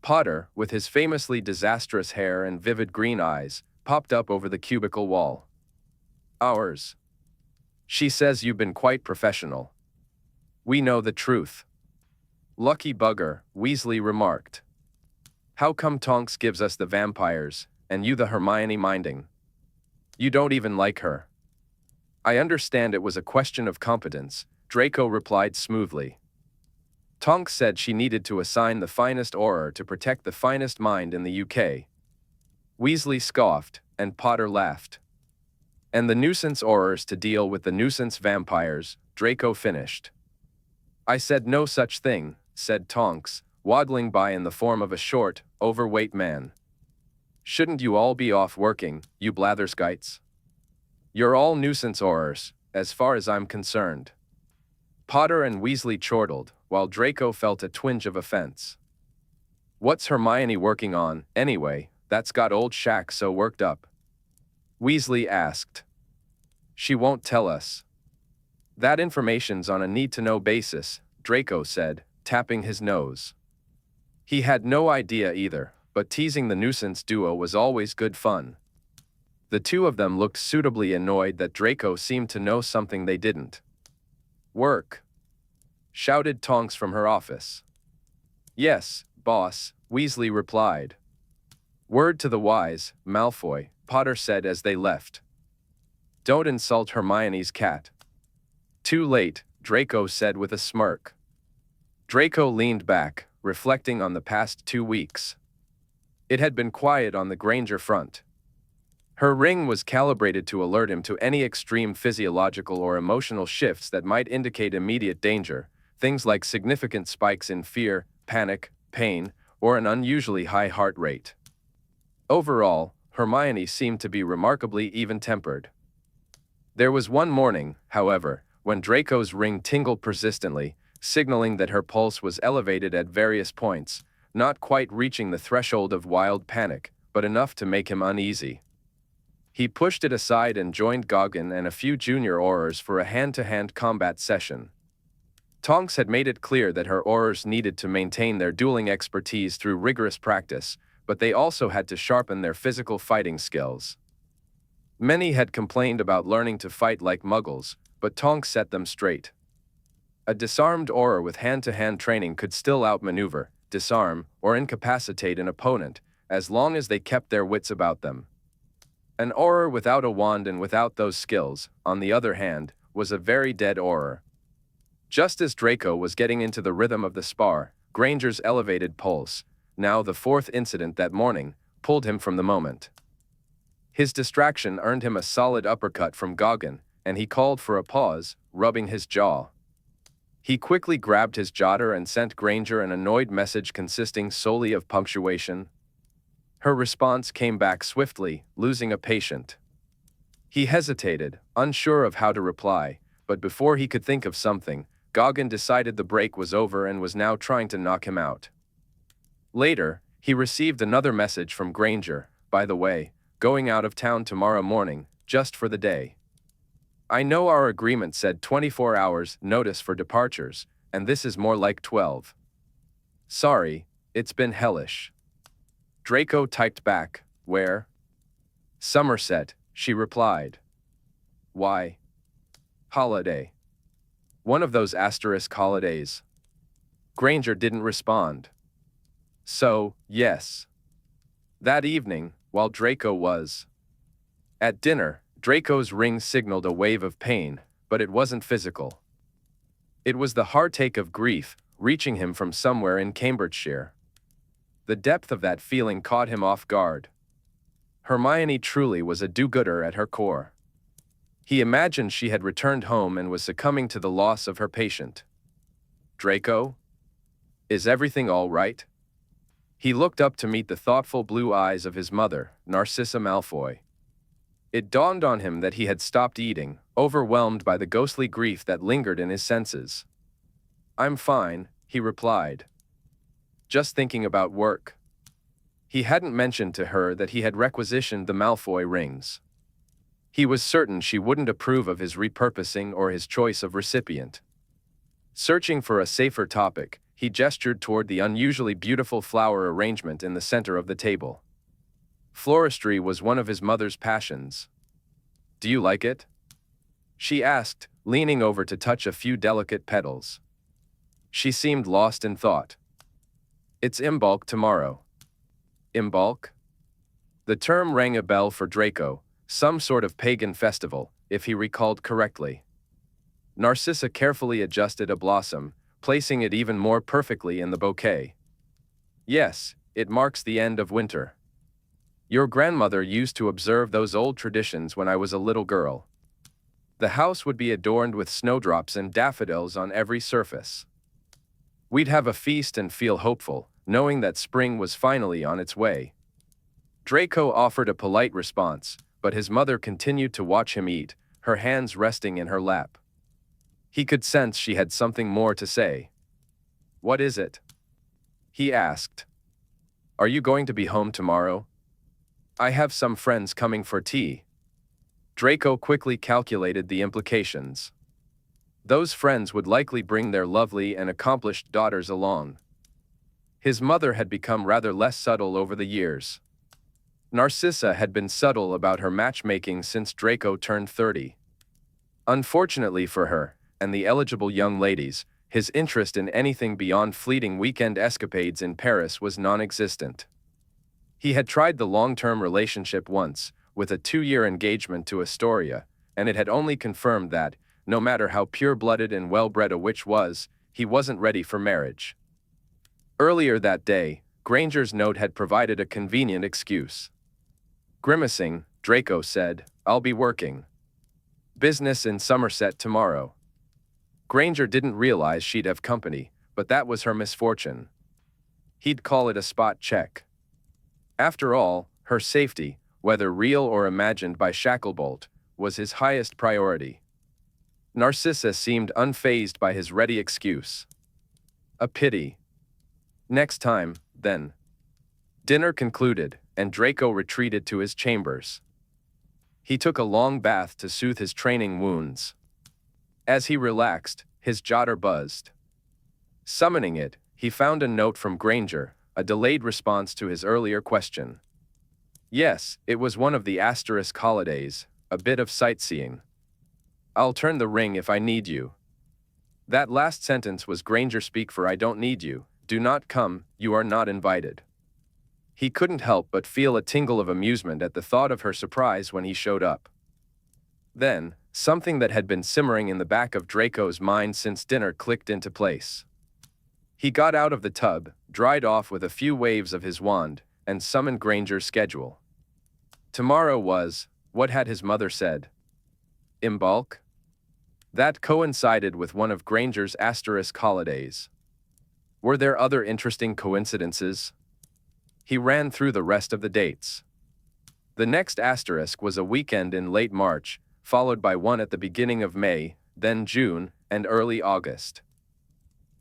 Speaker 1: Potter, with his famously disastrous hair and vivid green eyes, popped up over the cubicle wall. "Ours. She says you've been quite professional. We know the truth." "Lucky bugger," Weasley remarked. "How come Tonks gives us the vampires, and you the Hermione minding? You don't even like her." "I understand it was a question of competence," Draco replied smoothly. "Tonks said she needed to assign the finest auror to protect the finest mind in the UK. Weasley scoffed, and Potter laughed. "And the nuisance aurors to deal with the nuisance vampires," Draco finished. "I said no such thing," said Tonks, waddling by in the form of a short, overweight man. "Shouldn't you all be off working, you blatherskites? You're all nuisance aurors, as far as I'm concerned." Potter and Weasley chortled, while Draco felt a twinge of offense. "What's Hermione working on, anyway, that's got old Shaq so worked up?" Weasley asked. "She won't tell us. That information's on a need-to-know basis," Draco said, tapping his nose. He had no idea either, but teasing the nuisance duo was always good fun. The two of them looked suitably annoyed that Draco seemed to know something they didn't. "Work," shouted Tonks from her office. "Yes, boss," Weasley replied. "Word to the wise, Malfoy," Potter said as they left. "Don't insult Hermione's cat." "Too late," Draco said with a smirk. Draco leaned back, reflecting on the past 2 weeks. It had been quiet on the Granger front. Her ring was calibrated to alert him to any extreme physiological or emotional shifts that might indicate immediate danger, things like significant spikes in fear, panic, pain, or an unusually high heart rate. Overall, Hermione seemed to be remarkably even-tempered. There was one morning, however, when Draco's ring tingled persistently, signaling that her pulse was elevated at various points, not quite reaching the threshold of wild panic, but enough to make him uneasy. He pushed it aside and joined Goggin and a few junior aurors for a hand-to-hand combat session. Tonks had made it clear that her aurors needed to maintain their dueling expertise through rigorous practice, but they also had to sharpen their physical fighting skills. Many had complained about learning to fight like muggles, but Tonks set them straight. A disarmed auror with hand-to-hand training could still outmaneuver, disarm, or incapacitate an opponent, as long as they kept their wits about them. An auror without a wand and without those skills, on the other hand, was a very dead auror. Just as Draco was getting into the rhythm of the spar, Granger's elevated pulse, now the 4th incident that morning, pulled him from the moment. His distraction earned him a solid uppercut from Goggin, and he called for a pause, rubbing his jaw. He quickly grabbed his jotter and sent Granger an annoyed message consisting solely of punctuation. Her response came back swiftly, losing a patient. He hesitated, unsure of how to reply, but before he could think of something, Goggin decided the break was over and was now trying to knock him out. Later, he received another message from Granger, "By the way, going out of town tomorrow morning, just for the day. I know our agreement said 24 hours notice for departures, and this is more like 12. Sorry, it's been hellish." Draco typed back, "Where?" "Somerset," she replied. "Why?" "Holiday. One of those asterisk holidays." Granger didn't respond. "So, yes. That evening, while Draco was at dinner, Draco's ring signaled a wave of pain, but it wasn't physical. It was the heartache of grief, reaching him from somewhere in Cambridgeshire. The depth of that feeling caught him off guard. Hermione truly was a do-gooder at her core. He imagined she had returned home and was succumbing to the loss of her patient. Draco? Is everything all right? He looked up to meet the thoughtful blue eyes of his mother, Narcissa Malfoy. It dawned on him that he had stopped eating, overwhelmed by the ghostly grief that lingered in his senses. "I'm fine," he replied. "Just thinking about work." He hadn't mentioned to her that he had requisitioned the Malfoy rings. He was certain she wouldn't approve of his repurposing or his choice of recipient. Searching for a safer topic, he gestured toward the unusually beautiful flower arrangement in the center of the table. Floristry was one of his mother's passions. "Do you like it?" she asked, leaning over to touch a few delicate petals. She seemed lost in thought. "It's Imbolc tomorrow." Imbolc? The term rang a bell for Draco, some sort of pagan festival, if he recalled correctly. Narcissa carefully adjusted a blossom, placing it even more perfectly in the bouquet. "Yes, it marks the end of winter. Your grandmother used to observe those old traditions when I was a little girl. The house would be adorned with snowdrops and daffodils on every surface. We'd have a feast and feel hopeful, knowing that spring was finally on its way." Draco offered a polite response, but his mother continued to watch him eat, her hands resting in her lap. He could sense she had something more to say. "What is it?" he asked. "Are you going to be home tomorrow?" "I have some friends coming for tea." Draco quickly calculated the implications. Those friends would likely bring their lovely and accomplished daughters along. His mother had become rather less subtle over the years. Narcissa had been subtle about her matchmaking since Draco turned 30. Unfortunately for her, and the eligible young ladies, his interest in anything beyond fleeting weekend escapades in Paris was non-existent. He had tried the long-term relationship once, with a 2-year engagement to Astoria, and it had only confirmed that, no matter how pure-blooded and well-bred a witch was, he wasn't ready for marriage. Earlier that day, Granger's note had provided a convenient excuse. Grimacing, Draco said, "I'll be working. Business in Somerset tomorrow." Granger didn't realize she'd have company, but that was her misfortune. He'd call it a spot check. After all, her safety, whether real or imagined by Shacklebolt, was his highest priority. Narcissa seemed unfazed by his ready excuse. A pity. Next time, then. Dinner concluded, and Draco retreated to his chambers. He took a long bath to soothe his training wounds. As he relaxed, his jotter buzzed. Summoning it, he found a note from Granger, a delayed response to his earlier question. Yes, it was one of the asterisk holidays, a bit of sightseeing. "I'll turn the ring if I need you." That last sentence was Granger speak for "I don't need you, do not come, you are not invited." He couldn't help but feel a tingle of amusement at the thought of her surprise when he showed up. Then, something that had been simmering in the back of Draco's mind since dinner clicked into place. He got out of the tub, dried off with a few waves of his wand, and summoned Granger's schedule. Tomorrow was, what had his mother said? Imbolc? That coincided with one of Granger's asterisk holidays. Were there other interesting coincidences? He ran through the rest of the dates. The next asterisk was a weekend in late March, followed by one at the beginning of May, then June, and early August.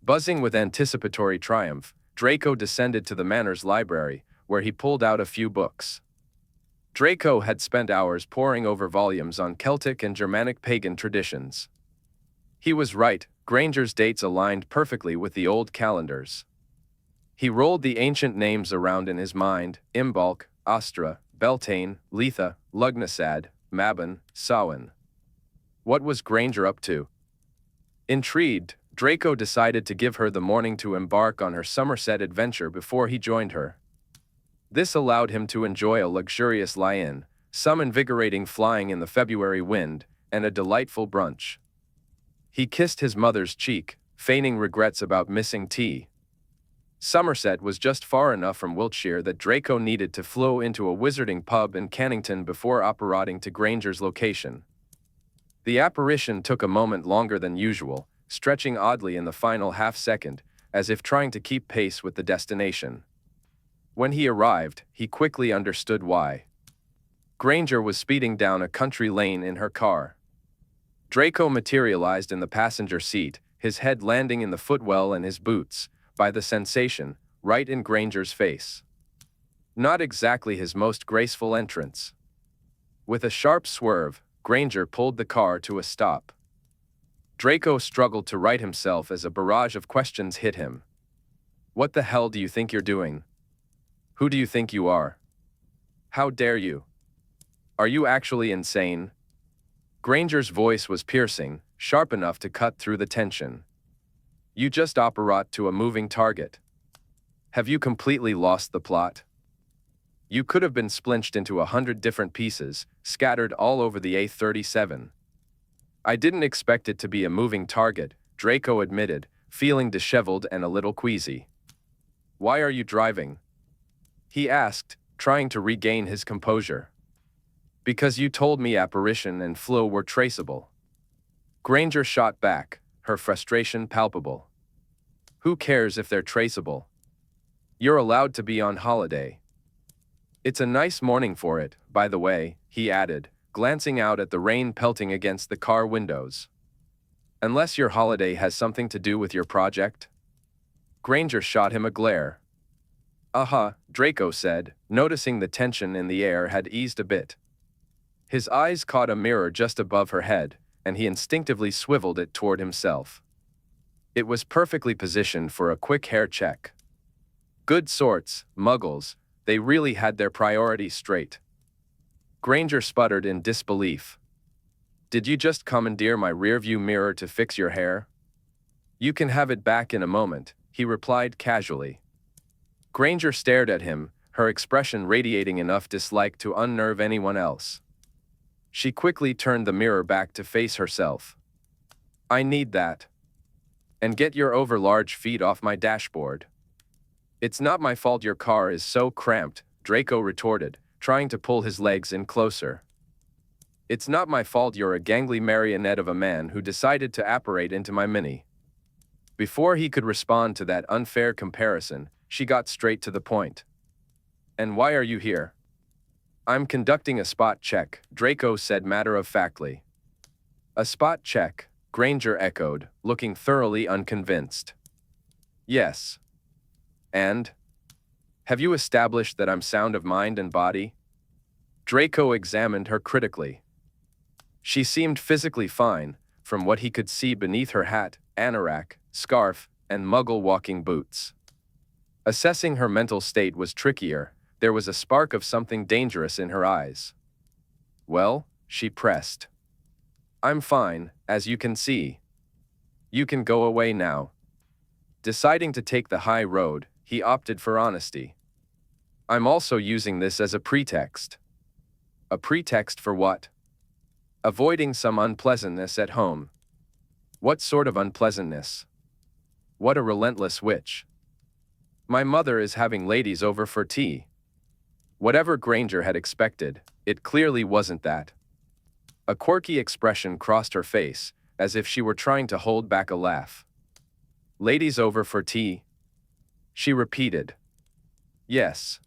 Speaker 1: Buzzing with anticipatory triumph, Draco descended to the Manor's library, where he pulled out a few books. Draco had spent hours poring over volumes on Celtic and Germanic pagan traditions. He was right, Granger's dates aligned perfectly with the old calendars. He rolled the ancient names around in his mind: Imbolc, Astra, Beltane, Letha, Lugnasad, Mabon, Samhain. What was Granger up to? Intrigued, Draco decided to give her the morning to embark on her Somerset adventure before he joined her. This allowed him to enjoy a luxurious lie-in, some invigorating flying in the February wind, and a delightful brunch. He kissed his mother's cheek, feigning regrets about missing tea. Somerset was just far enough from Wiltshire that Draco needed to flow into a wizarding pub in Cannington before apparating to Granger's location. The apparition took a moment longer than usual, stretching oddly in the final half-second, as if trying to keep pace with the destination. When he arrived, he quickly understood why. Granger was speeding down a country lane in her car. Draco materialized in the passenger seat, his head landing in the footwell and his boots, by the sensation, right in Granger's face. Not exactly his most graceful entrance. With a sharp swerve, Granger pulled the car to a stop. Draco struggled to right himself as a barrage of questions hit him. What the hell do you think you're doing? Who do you think you are? How dare you? Are you actually insane? Granger's voice was piercing, sharp enough to cut through the tension. You just operate to a moving target. Have you completely lost the plot? You could have been splinched into 100 different pieces, scattered all over the A37. I didn't expect it to be a moving target, Draco admitted, feeling disheveled and a little queasy. Why are you driving? He asked, trying to regain his composure. Because you told me apparition and flow were traceable. Granger shot back, her frustration palpable. Who cares if they're traceable? You're allowed to be on holiday. It's a nice morning for it, by the way, he added, glancing out at the rain pelting against the car windows. Unless your holiday has something to do with your project? Granger shot him a glare. Draco said, noticing the tension in the air had eased a bit. His eyes caught a mirror just above her head, and he instinctively swiveled it toward himself. It was perfectly positioned for a quick hair check. Good sorts, muggles, they really had their priorities straight. Granger sputtered in disbelief. Did you just commandeer my rearview mirror to fix your hair? You can have it back in a moment, he replied casually. Granger stared at him, her expression radiating enough dislike to unnerve anyone else. She quickly turned the mirror back to face herself. I need that. And get your overlarge feet off my dashboard. It's not my fault your car is so cramped, Draco retorted, trying to pull his legs in closer. It's not my fault you're a gangly marionette of a man who decided to apparate into my Mini. Before he could respond to that unfair comparison, she got straight to the point. And why are you here? I'm conducting a spot check, Draco said matter-of-factly. A spot check, Granger echoed, looking thoroughly unconvinced. Yes. And? Have you established that I'm sound of mind and body? Draco examined her critically. She seemed physically fine, from what he could see beneath her hat, anorak, scarf, and muggle-walking boots. Assessing her mental state was trickier. There was a spark of something dangerous in her eyes. Well, she pressed. I'm fine, as you can see. You can go away now. Deciding to take the high road, he opted for honesty. I'm also using this as a pretext. A pretext for what? Avoiding some unpleasantness at home. What sort of unpleasantness? What a relentless witch. My mother is having ladies over for tea. Whatever Granger had expected, it clearly wasn't that. A quirky expression crossed her face, as if she were trying to hold back a laugh. Ladies over for tea? She repeated. Yes.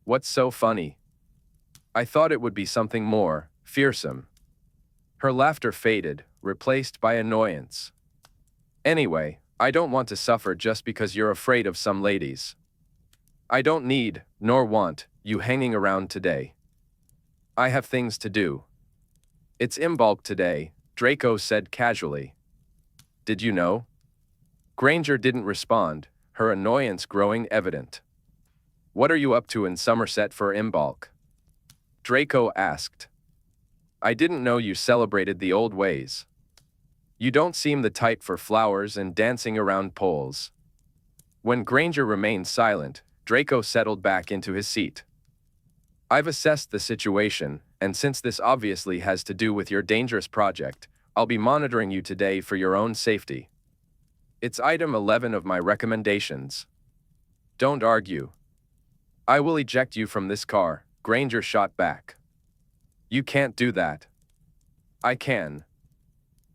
Speaker 1: What's so funny? I thought it would be something more fearsome. Her laughter faded, replaced by annoyance. Anyway, I don't want to suffer just because you're afraid of some ladies. I don't need, nor want, you hanging around today. I have things to do. It's Imbolc today, Draco said casually. Did you know? Granger didn't respond, her annoyance growing evident. What are you up to in Somerset for Imbolc? Draco asked. I didn't know you celebrated the old ways. You don't seem the type for flowers and dancing around poles. When Granger remained silent, Draco settled back into his seat. I've assessed the situation, and since this obviously has to do with your dangerous project, I'll be monitoring you today for your own safety. It's item 11 of my recommendations. Don't argue. I will eject you from this car, Granger shot back. You can't do that. I can.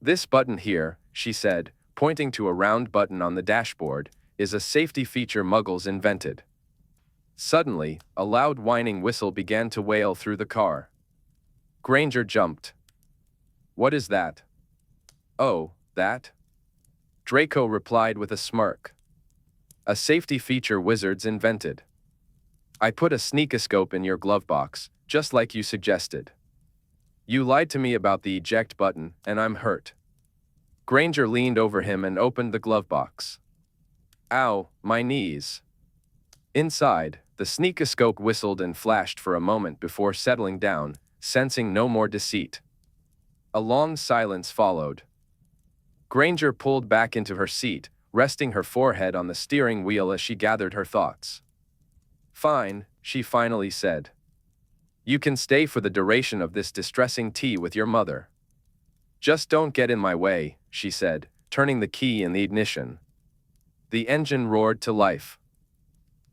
Speaker 1: This button here, she said, pointing to a round button on the dashboard, is a safety feature Muggles invented. Suddenly, a loud whining whistle began to wail through the car. Granger jumped. What is that? Oh, that? Draco replied with a smirk. A safety feature wizards invented. I put a sneakoscope in your glove box, just like you suggested. You lied to me about the eject button, and I'm hurt. Granger leaned over him and opened the glove box. Ow, my knees. Inside, the sneakoscope whistled and flashed for a moment before settling down, sensing no more deceit. A long silence followed. Granger pulled back into her seat, resting her forehead on the steering wheel as she gathered her thoughts. Fine, she finally said. You can stay for the duration of this distressing tea with your mother. Just don't get in my way, she said, turning the key in the ignition. The engine roared to life.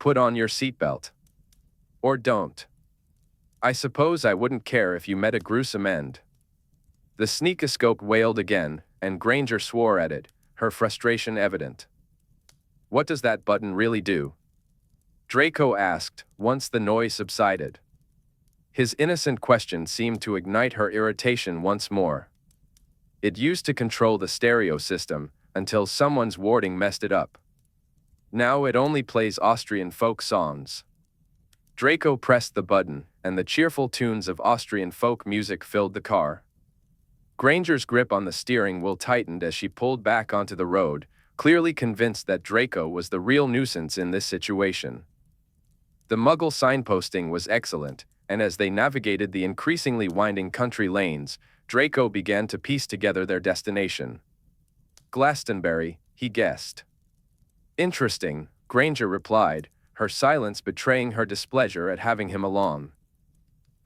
Speaker 1: Put on your seatbelt. Or don't. I suppose I wouldn't care if you met a gruesome end. The sneakoscope wailed again, and Granger swore at it, her frustration evident. What does that button really do? Draco asked, once the noise subsided. His innocent question seemed to ignite her irritation once more. It used to control the stereo system, until someone's warding messed it up. Now it only plays Austrian folk songs. Draco pressed the button, and the cheerful tunes of Austrian folk music filled the car. Granger's grip on the steering wheel tightened as she pulled back onto the road, clearly convinced that Draco was the real nuisance in this situation. The Muggle signposting was excellent, and as they navigated the increasingly winding country lanes, Draco began to piece together their destination. Glastonbury, he guessed. Interesting, Granger replied, her silence betraying her displeasure at having him along.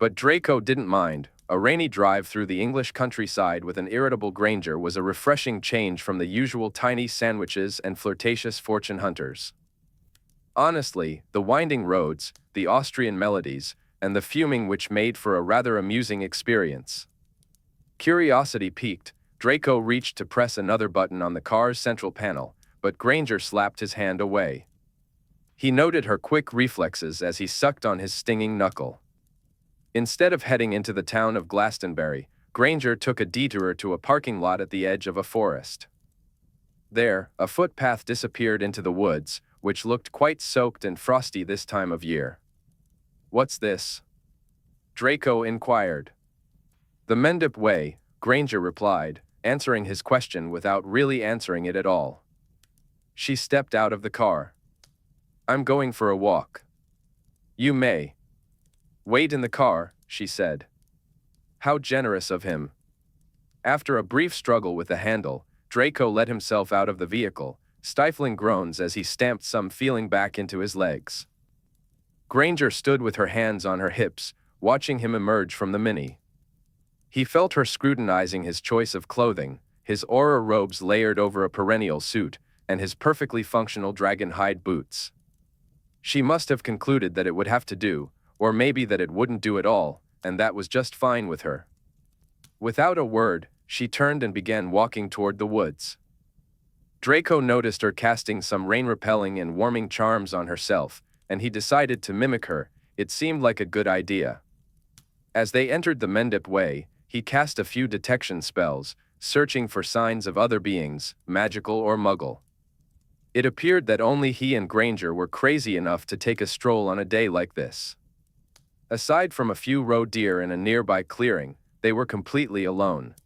Speaker 1: But Draco didn't mind. A rainy drive through the English countryside with an irritable Granger was a refreshing change from the usual tiny sandwiches and flirtatious fortune hunters. Honestly, the winding roads, the Austrian melodies, and the fuming which made for a rather amusing experience. Curiosity piqued, Draco reached to press another button on the car's central panel, but Granger slapped his hand away. He noted her quick reflexes as he sucked on his stinging knuckle. Instead of heading into the town of Glastonbury, Granger took a detour to a parking lot at the edge of a forest. There, a footpath disappeared into the woods, which looked quite soaked and frosty this time of year. What's this? Draco inquired. The Mendip Way, Granger replied, answering his question without really answering it at all. She stepped out of the car. I'm going for a walk. You may. Wait in the car, she said. How generous of him. After a brief struggle with the handle, Draco let himself out of the vehicle, stifling groans as he stamped some feeling back into his legs. Granger stood with her hands on her hips, watching him emerge from the Mini. He felt her scrutinizing his choice of clothing, his aura robes layered over a perennial suit, and his perfectly functional dragon hide boots. She must have concluded that it would have to do, or maybe that it wouldn't do at all, and that was just fine with her. Without a word, she turned and began walking toward the woods. Draco noticed her casting some rain-repelling and warming charms on herself, and he decided to mimic her. It seemed like a good idea. As they entered the Mendip Way, he cast a few detection spells, searching for signs of other beings, magical or Muggle. It appeared that only he and Granger were crazy enough to take a stroll on a day like this. Aside from a few roe deer in a nearby clearing, they were completely alone.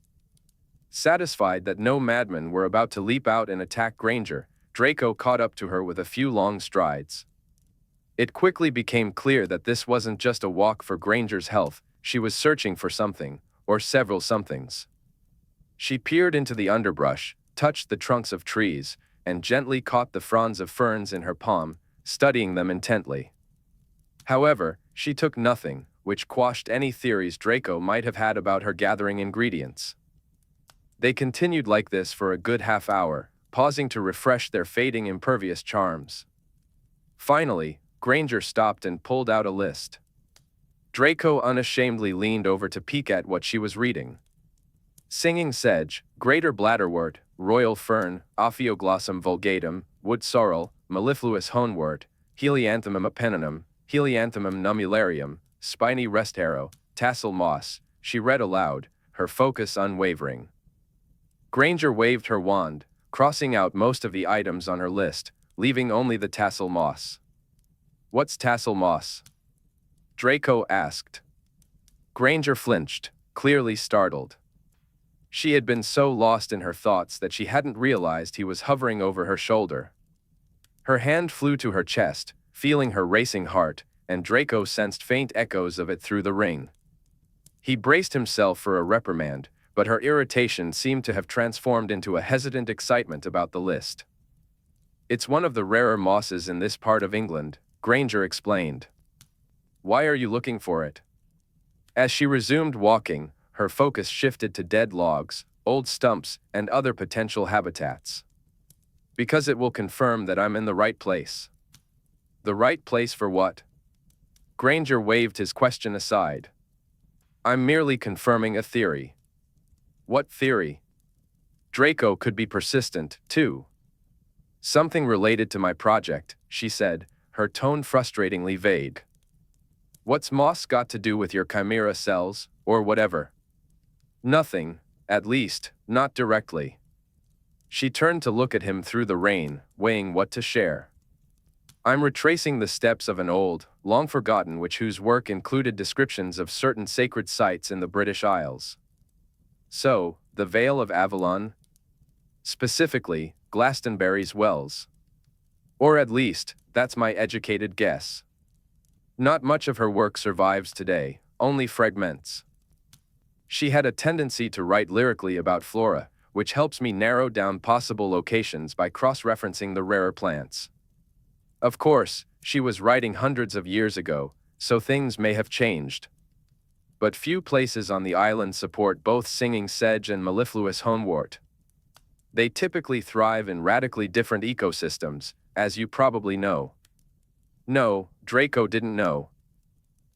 Speaker 1: Satisfied that no madmen were about to leap out and attack Granger, Draco caught up to her with a few long strides. It quickly became clear that this wasn't just a walk for Granger's health, she was searching for something, or several somethings. She peered into the underbrush, touched the trunks of trees, and gently caught the fronds of ferns in her palm, studying them intently. However, she took nothing, which quashed any theories Draco might have had about her gathering ingredients. They continued like this for a good half hour, pausing to refresh their fading impervious charms. Finally, Granger stopped and pulled out a list. Draco unashamedly leaned over to peek at what she was reading. Singing sedge, greater bladderwort, royal fern, Ophioglossum vulgatum, wood sorrel, mellifluous honewort, Helianthemum apenninum, Helianthemum nummularium, spiny rest arrow, tassel moss, she read aloud, her focus unwavering. Granger waved her wand, crossing out most of the items on her list, leaving only the tassel moss. "What's tassel moss?" Draco asked. Granger flinched, clearly startled. She had been so lost in her thoughts that she hadn't realized he was hovering over her shoulder. Her hand flew to her chest, feeling her racing heart, and Draco sensed faint echoes of it through the ring. He braced himself for a reprimand, but her irritation seemed to have transformed into a hesitant excitement about the list. "It's one of the rarer mosses in this part of England," Granger explained. "Why are you looking for it?" As she resumed walking, her focus shifted to dead logs, old stumps, and other potential habitats. "Because it will confirm that I'm in the right place." "The right place for what?" Granger waved his question aside. "I'm merely confirming a theory." "What theory?" Draco could be persistent, too. "Something related to my project," she said, her tone frustratingly vague. "What's moss got to do with your chimera cells, or whatever?" "Nothing, at least, not directly." She turned to look at him through the rain, weighing what to share. "I'm retracing the steps of an old, long-forgotten witch whose work included descriptions of certain sacred sites in the British Isles." "So, the Vale of Avalon?" "Specifically, Glastonbury's Wells. Or at least, that's my educated guess. Not much of her work survives today, only fragments. She had a tendency to write lyrically about flora, which helps me narrow down possible locations by cross-referencing the rarer plants. Of course, she was writing hundreds of years ago, so things may have changed. But few places on the island support both singing sedge and mellifluous honewort. They typically thrive in radically different ecosystems, as you probably know." No, Draco didn't know.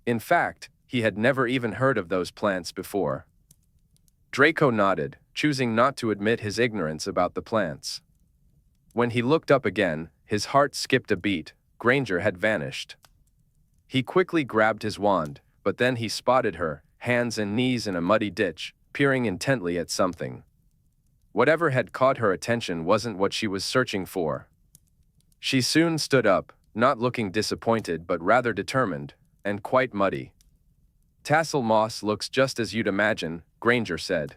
Speaker 1: In fact, he had never even heard of those plants before. Draco nodded, choosing not to admit his ignorance about the plants. When he looked up again, his heart skipped a beat. Granger had vanished. He quickly grabbed his wand, but then he spotted her, hands and knees in a muddy ditch, peering intently at something. Whatever had caught her attention wasn't what she was searching for. She soon stood up, not looking disappointed but rather determined, and quite muddy. "Tassel moss looks just as you'd imagine," Granger said.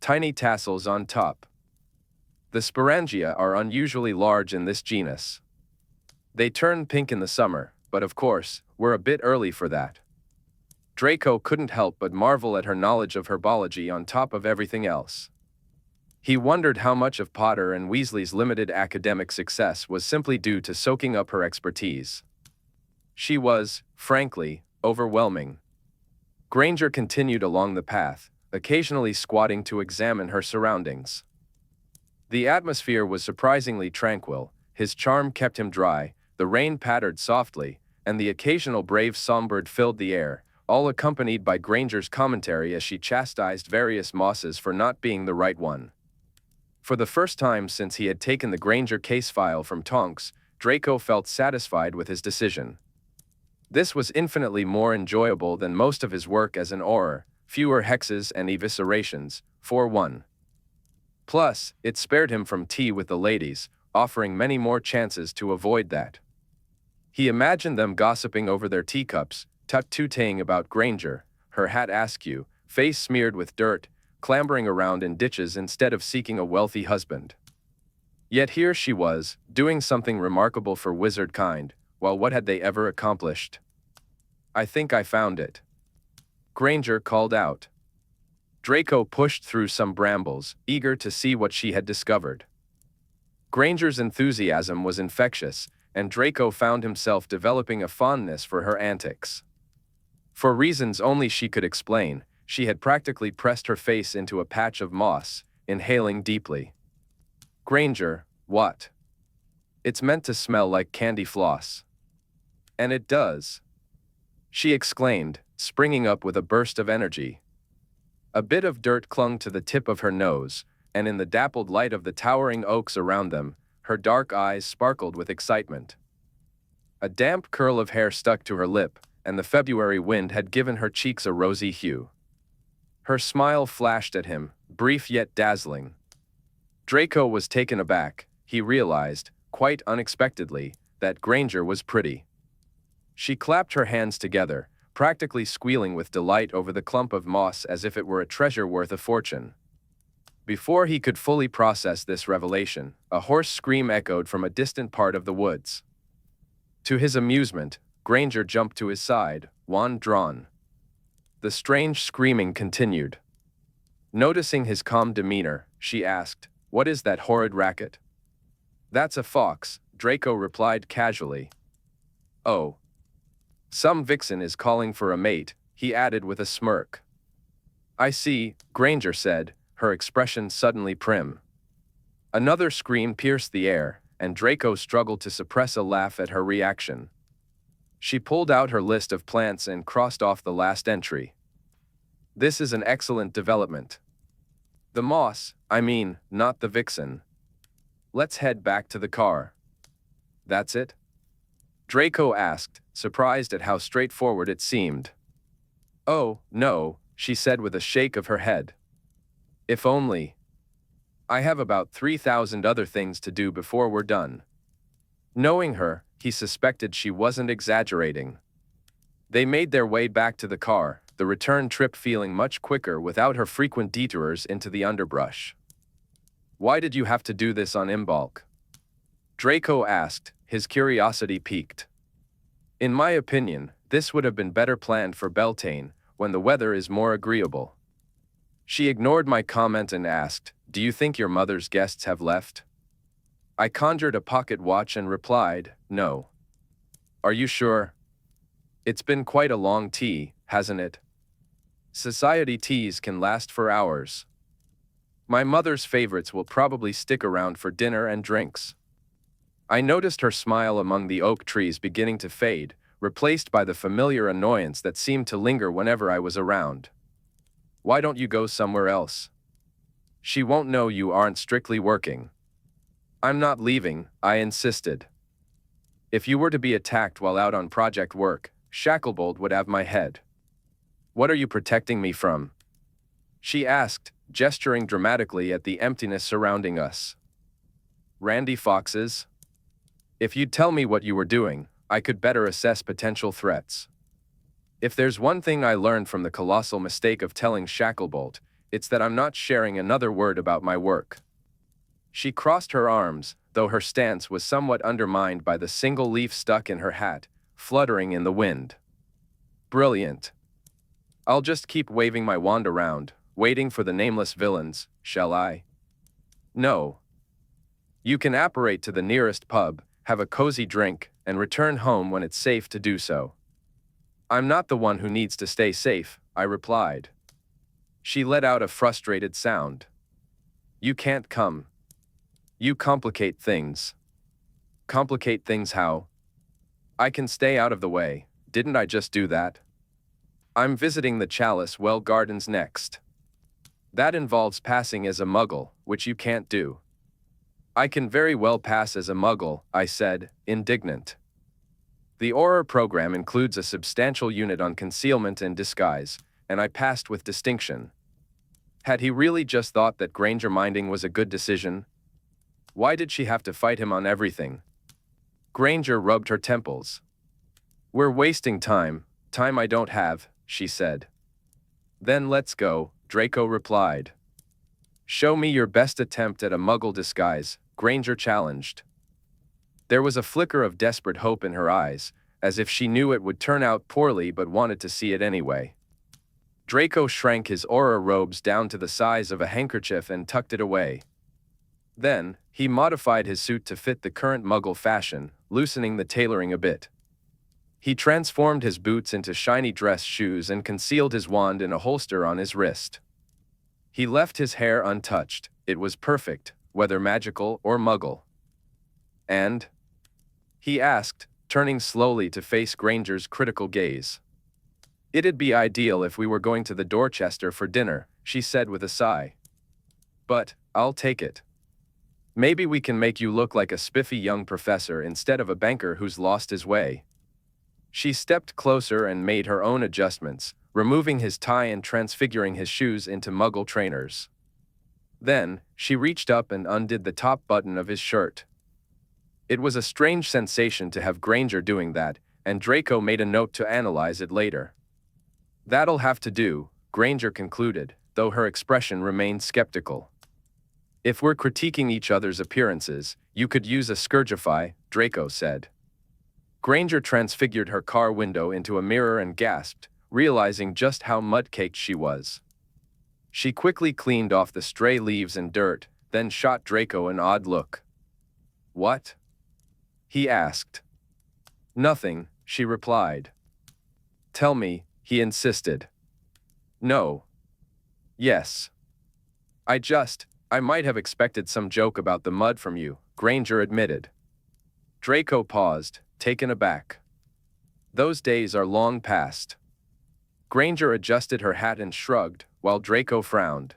Speaker 1: "Tiny tassels on top. The sporangia are unusually large in this genus. They turn pink in the summer, but of course, we're a bit early for that." Draco couldn't help but marvel at her knowledge of herbology on top of everything else. He wondered how much of Potter and Weasley's limited academic success was simply due to soaking up her expertise. She was, frankly, overwhelming. Granger continued along the path, occasionally squatting to examine her surroundings. The atmosphere was surprisingly tranquil, his charm kept him dry, the rain pattered softly, and the occasional brave songbird filled the air, all accompanied by Granger's commentary as she chastised various mosses for not being the right one. For the first time since he had taken the Granger case file from Tonks, Draco felt satisfied with his decision. This was infinitely more enjoyable than most of his work as an Auror, fewer hexes and eviscerations, for one. Plus, it spared him from tea with the ladies, offering many more chances to avoid that. He imagined them gossiping over their teacups, tut-tooting about Granger, her hat askew, face smeared with dirt, clambering around in ditches instead of seeking a wealthy husband. Yet here she was, doing something remarkable for wizard kind, while what had they ever accomplished? "I think I found it," Granger called out. Draco pushed through some brambles, eager to see what she had discovered. Granger's enthusiasm was infectious, and Draco found himself developing a fondness for her antics. For reasons only she could explain, she had practically pressed her face into a patch of moss, inhaling deeply. Granger, what? It's meant to smell like candy floss. And it does, she exclaimed, springing up with a burst of energy. A bit of dirt clung to the tip of her nose, and in the dappled light of the towering oaks around them, her dark eyes sparkled with excitement. A damp curl of hair stuck to her lip, and the February wind had given her cheeks a rosy hue. Her smile flashed at him, brief yet dazzling. Draco was taken aback. He realized, quite unexpectedly, that Granger was pretty. She clapped her hands together, practically squealing with delight over the clump of moss as if it were a treasure worth a fortune. Before he could fully process this revelation, a hoarse scream echoed from a distant part of the woods. To his amusement, Granger jumped to his side, wand drawn. The strange screaming continued. Noticing his calm demeanor, she asked, "What is that horrid racket?" "That's a fox," Draco replied casually. "Oh. Some vixen is calling for a mate," he added with a smirk. "I see," Granger said, her expression suddenly prim. Another scream pierced the air, and Draco struggled to suppress a laugh at her reaction. She pulled out her list of plants and crossed off the last entry. "This is an excellent development. The moss, I mean, not the vixen. Let's head back to the car." "That's it?" Draco asked, surprised at how straightforward it seemed. "Oh, no," she said with a shake of her head. "If only. I have about 3,000 other things to do before we're done." Knowing her, he suspected she wasn't exaggerating. They made their way back to the car, the return trip feeling much quicker without her frequent detours into the underbrush. "Why did you have to do this on Imbolc?" Draco asked, his curiosity piqued. "In my opinion, this would have been better planned for Beltane, when the weather is more agreeable." She ignored my comment and asked, "Do you think your mother's guests have left?" I conjured a pocket watch and replied, "No." "Are you sure? It's been quite a long tea, hasn't it? Society teas can last for hours. My mother's favorites will probably stick around for dinner and drinks." I noticed her smile among the oak trees beginning to fade, replaced by the familiar annoyance that seemed to linger whenever I was around. "Why don't you go somewhere else? She won't know you aren't strictly working." "I'm not leaving," I insisted. "If you were to be attacked while out on project work, Shacklebolt would have my head." "What are you protecting me from?" she asked, gesturing dramatically at the emptiness surrounding us. "Randy foxes? If you'd tell me what you were doing, I could better assess potential threats. If there's one thing I learned from the colossal mistake of telling Shacklebolt, it's that I'm not sharing another word about my work." She crossed her arms, though her stance was somewhat undermined by the single leaf stuck in her hat, fluttering in the wind. "Brilliant. I'll just keep waving my wand around, waiting for the nameless villains, shall I?" "No. You can apparate to the nearest pub, have a cozy drink, and return home when it's safe to do so." "I'm not the one who needs to stay safe," I replied. She let out a frustrated sound. "You can't come. You complicate things." "Complicate things how?" "I can stay out of the way. Didn't I just do that?" "I'm visiting the Chalice Well Gardens next. That involves passing as a muggle, which you can't do." "I can very well pass as a muggle," I said, indignant. "The Auror program includes a substantial unit on concealment and disguise, and I passed with distinction." Had he really just thought that Granger minding was a good decision? Why did she have to fight him on everything? Granger rubbed her temples. "We're wasting time I don't have," she said. "Then let's go," Draco replied. "Show me your best attempt at a muggle disguise," Granger challenged. There was a flicker of desperate hope in her eyes, as if she knew it would turn out poorly but wanted to see it anyway. Draco shrank his aura robes down to the size of a handkerchief and tucked it away. Then, he modified his suit to fit the current Muggle fashion, loosening the tailoring a bit. He transformed his boots into shiny dress shoes and concealed his wand in a holster on his wrist. He left his hair untouched. It was perfect, whether magical or Muggle. And? He asked, turning slowly to face Granger's critical gaze. It'd be ideal if we were going to the Dorchester for dinner, she said with a sigh. But, I'll take it. Maybe we can make you look like a spiffy young professor instead of a banker who's lost his way. She stepped closer and made her own adjustments, removing his tie and transfiguring his shoes into Muggle trainers. Then, she reached up and undid the top button of his shirt. It was a strange sensation to have Granger doing that, and Draco made a note to analyze it later. That'll have to do, Granger concluded, though her expression remained skeptical. If we're critiquing each other's appearances, you could use a Scourgify, Draco said. Granger transfigured her car window into a mirror and gasped, realizing just how mud-caked she was. She quickly cleaned off the stray leaves and dirt, then shot Draco an odd look. What? He asked. Nothing, she replied. Tell me, he insisted. No. Yes. I might have expected some joke about the mud from you, Granger admitted. Draco paused, taken aback. Those days are long past. Granger adjusted her hat and shrugged, while Draco frowned.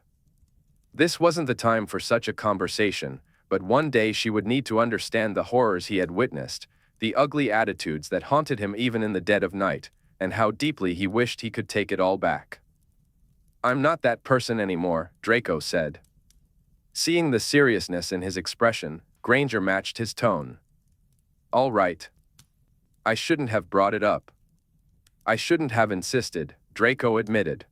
Speaker 1: This wasn't the time for such a conversation, but one day she would need to understand the horrors he had witnessed, the ugly attitudes that haunted him even in the dead of night, and how deeply he wished he could take it all back. I'm not that person anymore, Draco said. Seeing the seriousness in his expression, Granger matched his tone. All right. I shouldn't have brought it up. I shouldn't have insisted, Draco admitted.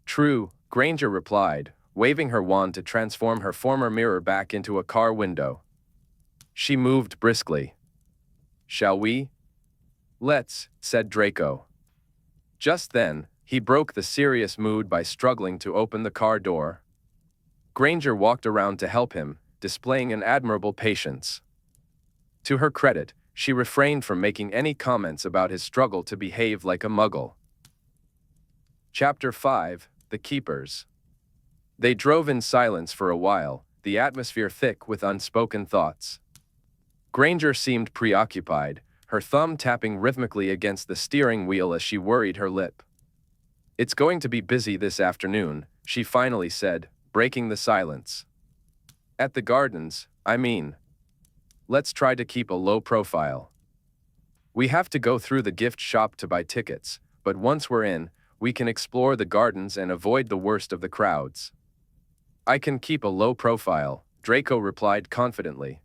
Speaker 1: True, Granger replied, waving her wand to transform her former mirror back into a car window. She moved briskly. Shall we? Let's, said Draco. Just then, he broke the serious mood by struggling to open the car door. Granger walked around to help him, displaying an admirable patience. To her credit, she refrained from making any comments about his struggle to behave like a Muggle. Chapter 5, The Keepers. They drove in silence for a while, the atmosphere thick with unspoken thoughts. Granger seemed preoccupied, her thumb tapping rhythmically against the steering wheel as she worried her lip. It's going to be busy this afternoon, she finally said, breaking the silence. At the gardens, I mean. Let's try to keep a low profile. We have to go through the gift shop to buy tickets, but once we're in, we can explore the gardens and avoid the worst of the crowds. I can keep a low profile, Draco replied confidently.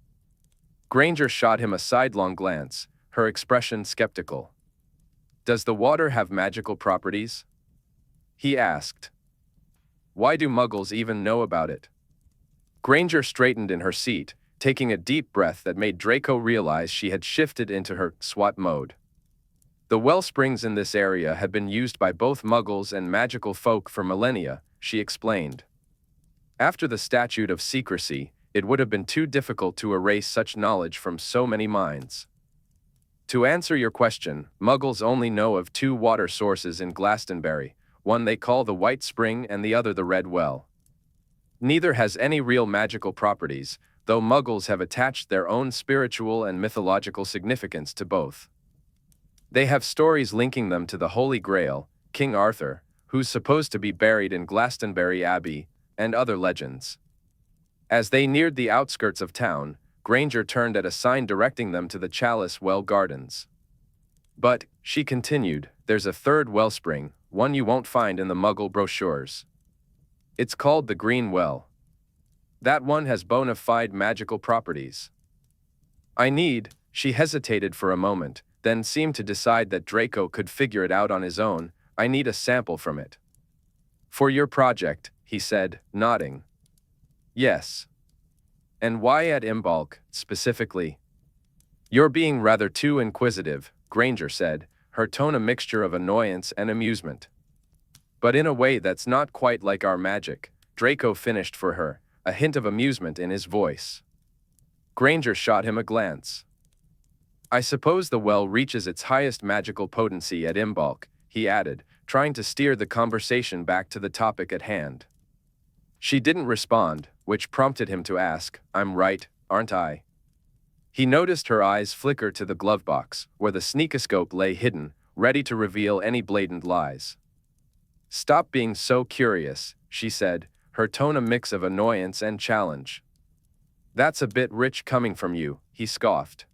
Speaker 1: Granger shot him a sidelong glance, her expression skeptical. Does the water have magical properties? He asked. Why do Muggles even know about it? Granger straightened in her seat, taking a deep breath that made Draco realize she had shifted into her SWAT mode. The wellsprings in this area had been used by both Muggles and magical folk for millennia, she explained. After the Statute of Secrecy, it would have been too difficult to erase such knowledge from so many minds. To answer your question, Muggles only know of two water sources in Glastonbury, one they call the White Spring and the other the Red Well. Neither has any real magical properties, though Muggles have attached their own spiritual and mythological significance to both. They have stories linking them to the Holy Grail, King Arthur, who's supposed to be buried in Glastonbury Abbey, and other legends. As they neared the outskirts of town, Granger turned at a sign directing them to the Chalice Well Gardens. But, she continued, there's a third wellspring, one you won't find in the Muggle brochures. It's called the Green Well. That one has bona fide magical properties. She hesitated for a moment, then seemed to decide that Draco could figure it out on his own. I need a sample from it. For your project, he said, nodding. Yes. And why at Imbolc, specifically? You're being rather too inquisitive, Granger said, her tone a mixture of annoyance and amusement. But in a way that's not quite like our magic, Draco finished for her, a hint of amusement in his voice. Granger shot him a glance. I suppose the well reaches its highest magical potency at Imbolc, he added, trying to steer the conversation back to the topic at hand. She didn't respond, which prompted him to ask, I'm right, aren't I? He noticed her eyes flicker to the glove box, where the sneakoscope lay hidden, ready to reveal any blatant lies. Stop being so curious, she said, her tone a mix of annoyance and challenge. That's a bit rich coming from you, he scoffed.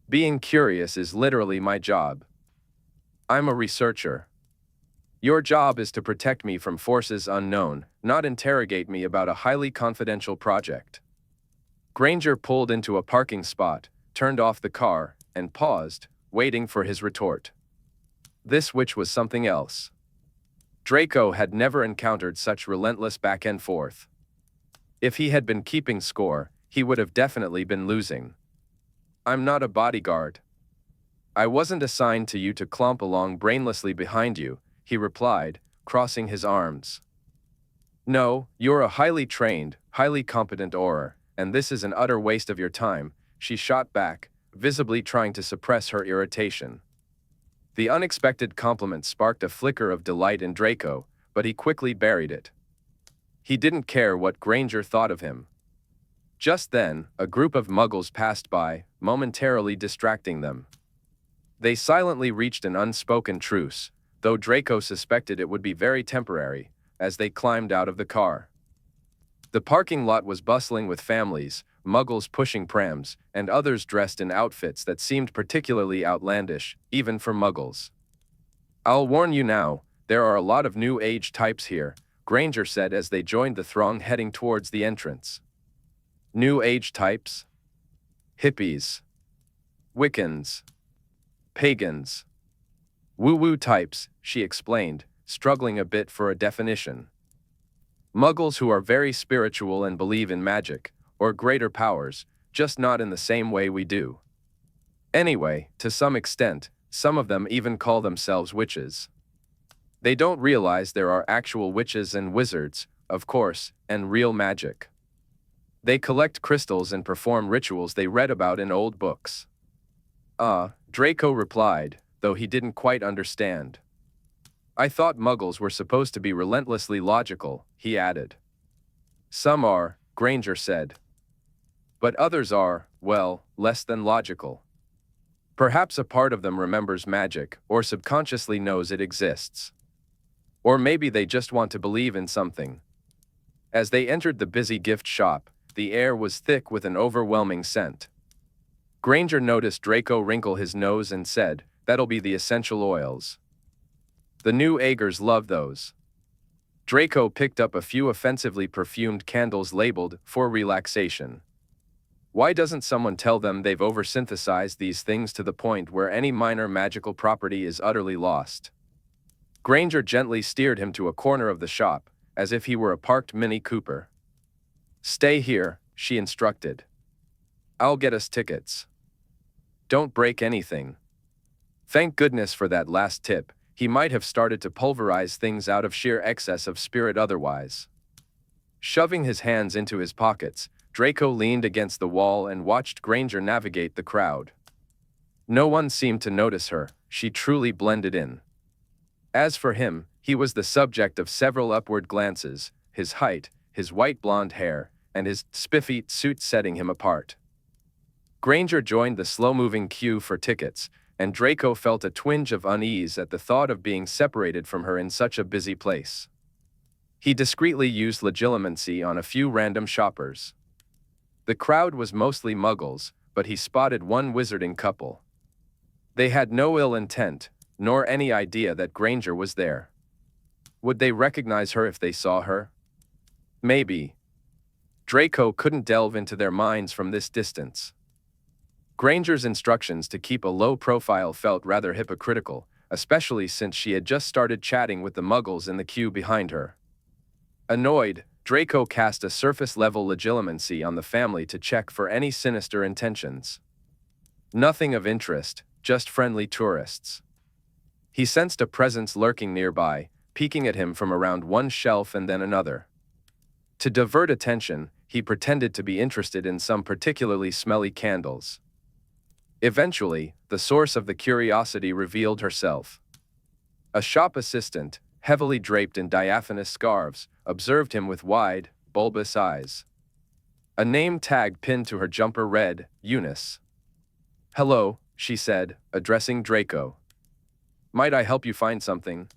Speaker 1: Being curious is literally my job. I'm a researcher. Your job is to protect me from forces unknown, not interrogate me about a highly confidential project. Granger pulled into a parking spot, turned off the car, and paused, waiting for his retort. This which was something else. Draco had never encountered such relentless back and forth. If he had been keeping score, he would have definitely been losing. I'm not a bodyguard. I wasn't assigned to you to clomp along brainlessly behind you, he replied, crossing his arms. No, you're a highly trained, highly competent Auror, and this is an utter waste of your time, she shot back, visibly trying to suppress her irritation. The unexpected compliment sparked a flicker of delight in Draco, but he quickly buried it. He didn't care what Granger thought of him. Just then, a group of muggles passed by, momentarily distracting them. They silently reached an unspoken truce, though Draco suspected it would be very temporary, as they climbed out of the car. The parking lot was bustling with families, muggles pushing prams, and others dressed in outfits that seemed particularly outlandish, even for muggles. I'll warn you now, there are a lot of new age types here, Granger said as they joined the throng heading towards the entrance. New age types? Hippies. Wiccans. Pagans. Woo-woo types, she explained, struggling a bit for a definition. Muggles who are very spiritual and believe in magic, or greater powers, just not in the same way we do. Anyway, to some extent, some of them even call themselves witches. They don't realize there are actual witches and wizards, of course, and real magic. They collect crystals and perform rituals they read about in old books. Draco replied, though he didn't quite understand. I thought muggles were supposed to be relentlessly logical, he added. Some are, Granger said. But others are, well, less than logical. Perhaps a part of them remembers magic, or subconsciously knows it exists. Or maybe they just want to believe in something. As they entered the busy gift shop, the air was thick with an overwhelming scent. Granger noticed Draco wrinkle his nose and said, That'll be the essential oils. The new Aegers love those. Draco picked up a few offensively perfumed candles labeled, for relaxation. Why doesn't someone tell them they've oversynthesized these things to the point where any minor magical property is utterly lost? Granger gently steered him to a corner of the shop, as if he were a parked Mini Cooper. Stay here, she instructed. I'll get us tickets. Don't break anything. Thank goodness for that last tip, he might have started to pulverize things out of sheer excess of spirit otherwise. Shoving his hands into his pockets, Draco leaned against the wall and watched Granger navigate the crowd. No one seemed to notice her, she truly blended in. As for him, he was the subject of several upward glances, his height, his white blonde hair, and his spiffy suit setting him apart. Granger joined the slow-moving queue for tickets, and Draco felt a twinge of unease at the thought of being separated from her in such a busy place. He discreetly used legilimency on a few random shoppers. The crowd was mostly muggles, but he spotted one wizarding couple. They had no ill intent, nor any idea that Granger was there. Would they recognize her if they saw her? Maybe. Draco couldn't delve into their minds from this distance. Granger's instructions to keep a low profile felt rather hypocritical, especially since she had just started chatting with the muggles in the queue behind her. Annoyed, Draco cast a surface-level legilimency on the family to check for any sinister intentions. Nothing of interest, just friendly tourists. He sensed a presence lurking nearby, peeking at him from around one shelf and then another. To divert attention, he pretended to be interested in some particularly smelly candles. Eventually, the source of the curiosity revealed herself. A shop assistant, heavily draped in diaphanous scarves, observed him with wide, bulbous eyes. A name tag pinned to her jumper read, Eunice. "Hello," she said, addressing Draco. "Might I help you find something?"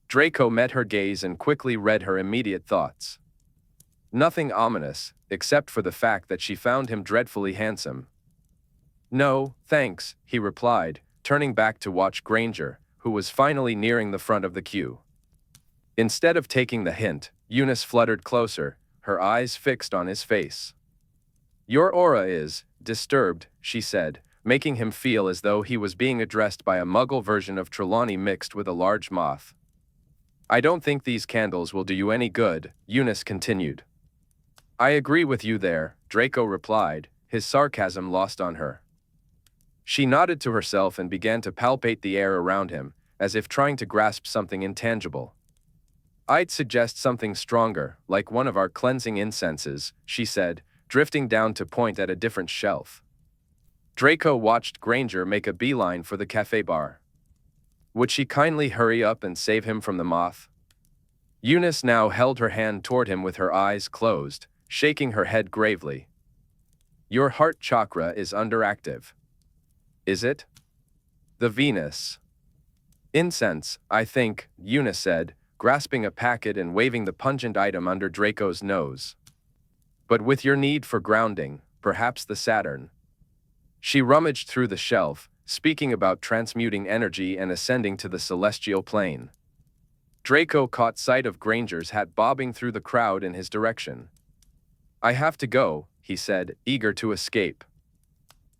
Speaker 1: Draco met her gaze and quickly read her immediate thoughts. Nothing ominous, except for the fact that she found him dreadfully handsome. "No, thanks," he replied, turning back to watch Granger, who was finally nearing the front of the queue. Instead of taking the hint, Eunice fluttered closer, her eyes fixed on his face. "Your aura is disturbed," she said, making him feel as though he was being addressed by a muggle version of Trelawney mixed with a large moth. "I don't think these candles will do you any good," Eunice continued. "I agree with you there," Draco replied, his sarcasm lost on her. She nodded to herself and began to palpate the air around him, as if trying to grasp something intangible. "I'd suggest something stronger, like one of our cleansing incenses," she said, drifting down to point at a different shelf. Draco watched Granger make a beeline for the cafe bar. Would she kindly hurry up and save him from the moth? Eunice now held her hand toward him with her eyes closed, shaking her head gravely. "Your heart chakra is underactive." "Is it?" "The Venus incense, I think," Eunice said, grasping a packet and waving the pungent item under Draco's nose. "But with your need for grounding, perhaps the Saturn." She rummaged through the shelf, speaking about transmuting energy and ascending to the celestial plane. Draco caught sight of Granger's hat bobbing through the crowd in his direction. "I have to go," he said, eager to escape.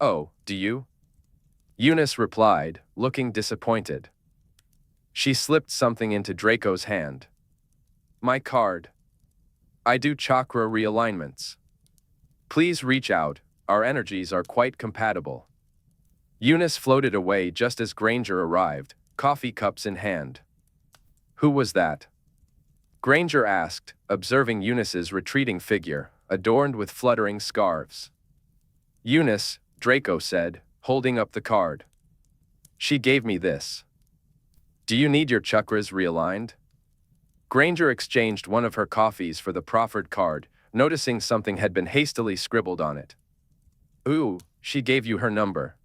Speaker 1: "Oh, do you?" Eunice replied, looking disappointed. She slipped something into Draco's hand. "My card. I do chakra realignments. Please reach out, our energies are quite compatible." Eunice floated away just as Granger arrived, coffee cups in hand. "Who was that?" Granger asked, observing Eunice's retreating figure, adorned with fluttering scarves. "Eunice," Draco said, holding up the card. "She gave me this. Do you need your chakras realigned?" Granger exchanged one of her coffees for the proffered card, noticing something had been hastily scribbled on it. "Ooh, she gave you her number."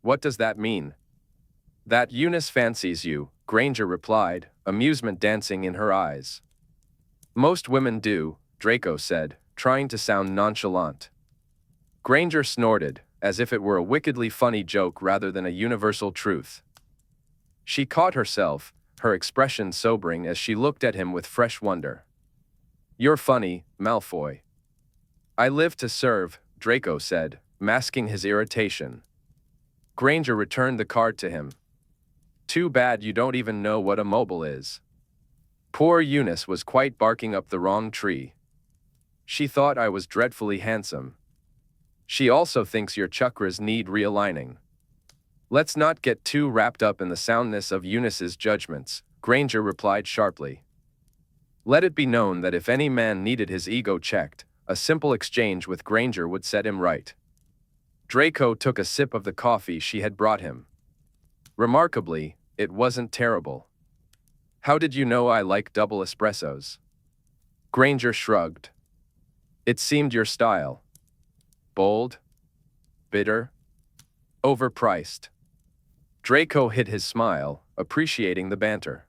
Speaker 1: "What does that mean?" "That Eunice fancies you," Granger replied, amusement dancing in her eyes. "Most women do," Draco said, trying to sound nonchalant. Granger snorted, as if it were a wickedly funny joke rather than a universal truth. She caught herself, her expression sobering as she looked at him with fresh wonder. "You're funny, Malfoy." "I live to serve," Draco said, masking his irritation. Granger returned the card to him. "Too bad you don't even know what a mobile is." Poor Eunice was quite barking up the wrong tree. "She thought I was dreadfully handsome." "She also thinks your chakras need realigning." "Let's not get too wrapped up in the soundness of Eunice's judgments," Granger replied sharply. Let it be known that if any man needed his ego checked, a simple exchange with Granger would set him right. Draco took a sip of the coffee she had brought him. Remarkably, it wasn't terrible. "How did you know I like double espressos?" Granger shrugged. "It seemed your style. Bold? Bitter? Overpriced?" Draco hid his smile, appreciating the banter.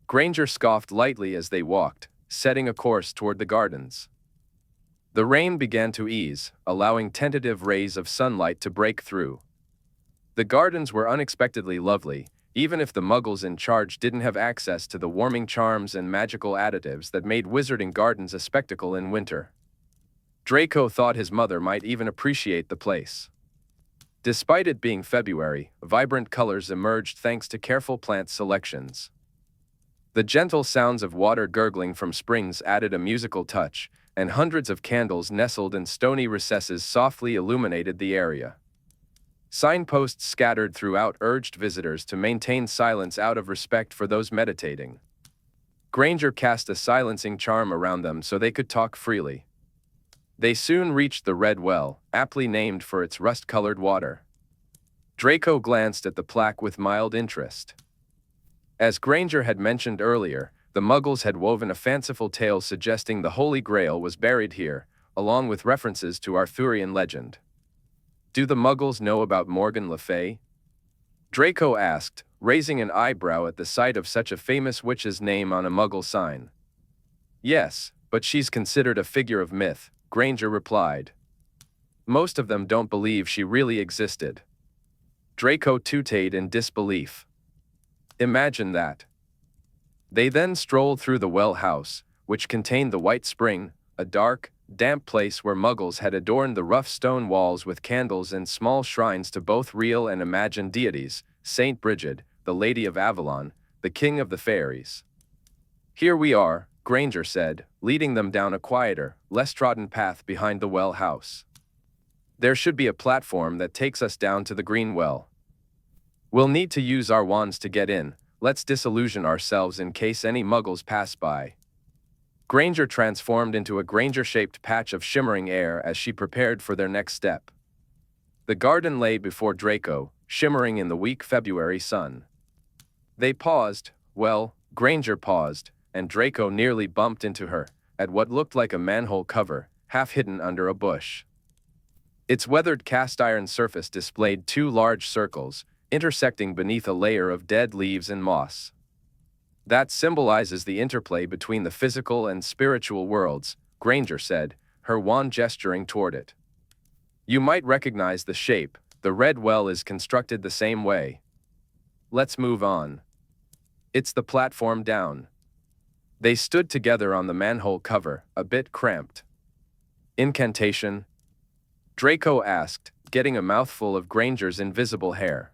Speaker 1: Granger scoffed lightly as they walked, setting a course toward the gardens. The rain began to ease, allowing tentative rays of sunlight to break through. The gardens were unexpectedly lovely, even if the muggles in charge didn't have access to the warming charms and magical additives that made wizarding gardens a spectacle in winter. Draco thought his mother might even appreciate the place. Despite it being February, vibrant colors emerged thanks to careful plant selections. The gentle sounds of water gurgling from springs added a musical touch, and hundreds of candles nestled in stony recesses softly illuminated the area. Signposts scattered throughout urged visitors to maintain silence out of respect for those meditating. Granger cast a silencing charm around them so they could talk freely. They soon reached the Red Well, aptly named for its rust-colored water. Draco glanced at the plaque with mild interest. As Granger had mentioned earlier, the Muggles had woven a fanciful tale suggesting the Holy Grail was buried here, along with references to Arthurian legend. Do the Muggles know about Morgan Le Fay? Draco asked, raising an eyebrow at the sight of such a famous witch's name on a Muggle sign. Yes, but she's considered a figure of myth, Granger replied. Most of them don't believe she really existed. Draco tooted in disbelief. Imagine that. They then strolled through the well house, which contained the White Spring, a dark, damp place where Muggles had adorned the rough stone walls with candles and small shrines to both real and imagined deities, Saint Brigid, the Lady of Avalon, the King of the Fairies. Here we are, Granger said, leading them down a quieter, less trodden path behind the well house. There should be a platform that takes us down to the Green Well. We'll need to use our wands to get in. Let's disillusion ourselves in case any Muggles pass by. Granger transformed into a Granger-shaped patch of shimmering air as she prepared for their next step. The garden lay before Draco, shimmering in the weak February sun. They paused, Granger paused, and Draco nearly bumped into her, at what looked like a manhole cover, half hidden under a bush. Its weathered cast-iron surface displayed two large circles, intersecting beneath a layer of dead leaves and moss. That symbolizes the interplay between the physical and spiritual worlds, Granger said, her wand gesturing toward it. You might recognize the shape, the red well is constructed the same way. Let's move on. It's the platform down. They stood together on the manhole cover, a bit cramped. Incantation? Draco asked, getting a mouthful of Granger's invisible hair.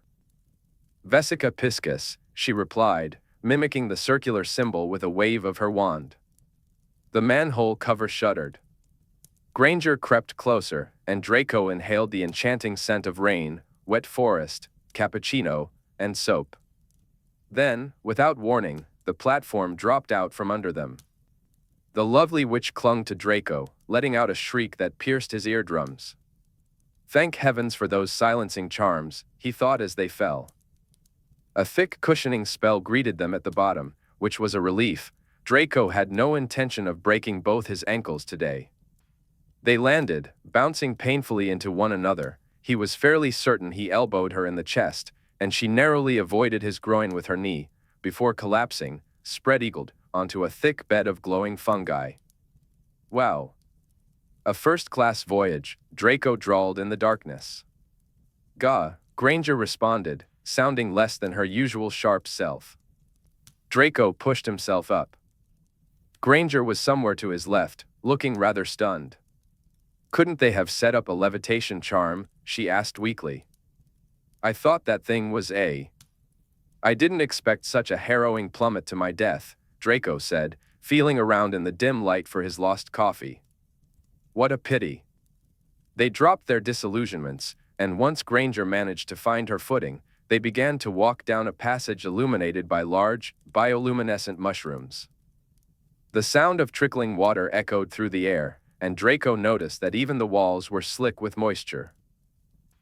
Speaker 1: Vesica piscis, she replied, mimicking the circular symbol with a wave of her wand. The manhole cover shuddered. Granger crept closer, and Draco inhaled the enchanting scent of rain, wet forest, cappuccino, and soap. Then, without warning, the platform dropped out from under them. The lovely witch clung to Draco, letting out a shriek that pierced his eardrums. Thank heavens for those silencing charms, he thought as they fell. A thick cushioning spell greeted them at the bottom, which was a relief. Draco had no intention of breaking both his ankles today. They landed, bouncing painfully into one another. He was fairly certain he elbowed her in the chest, and she narrowly avoided his groin with her knee, before collapsing, spread-eagled, onto a thick bed of glowing fungi. Wow. A first-class voyage, Draco drawled in the darkness. Gah, Granger responded, sounding less than her usual sharp self. Draco pushed himself up. Granger was somewhere to his left, looking rather stunned. Couldn't they have set up a levitation charm? She asked weakly. I thought that thing was a... I didn't expect such a harrowing plummet to my death, Draco said, feeling around in the dim light for his lost coffee. What a pity. They dropped their disillusionments, and once Granger managed to find her footing, they began to walk down a passage illuminated by large, bioluminescent mushrooms. The sound of trickling water echoed through the air, and Draco noticed that even the walls were slick with moisture.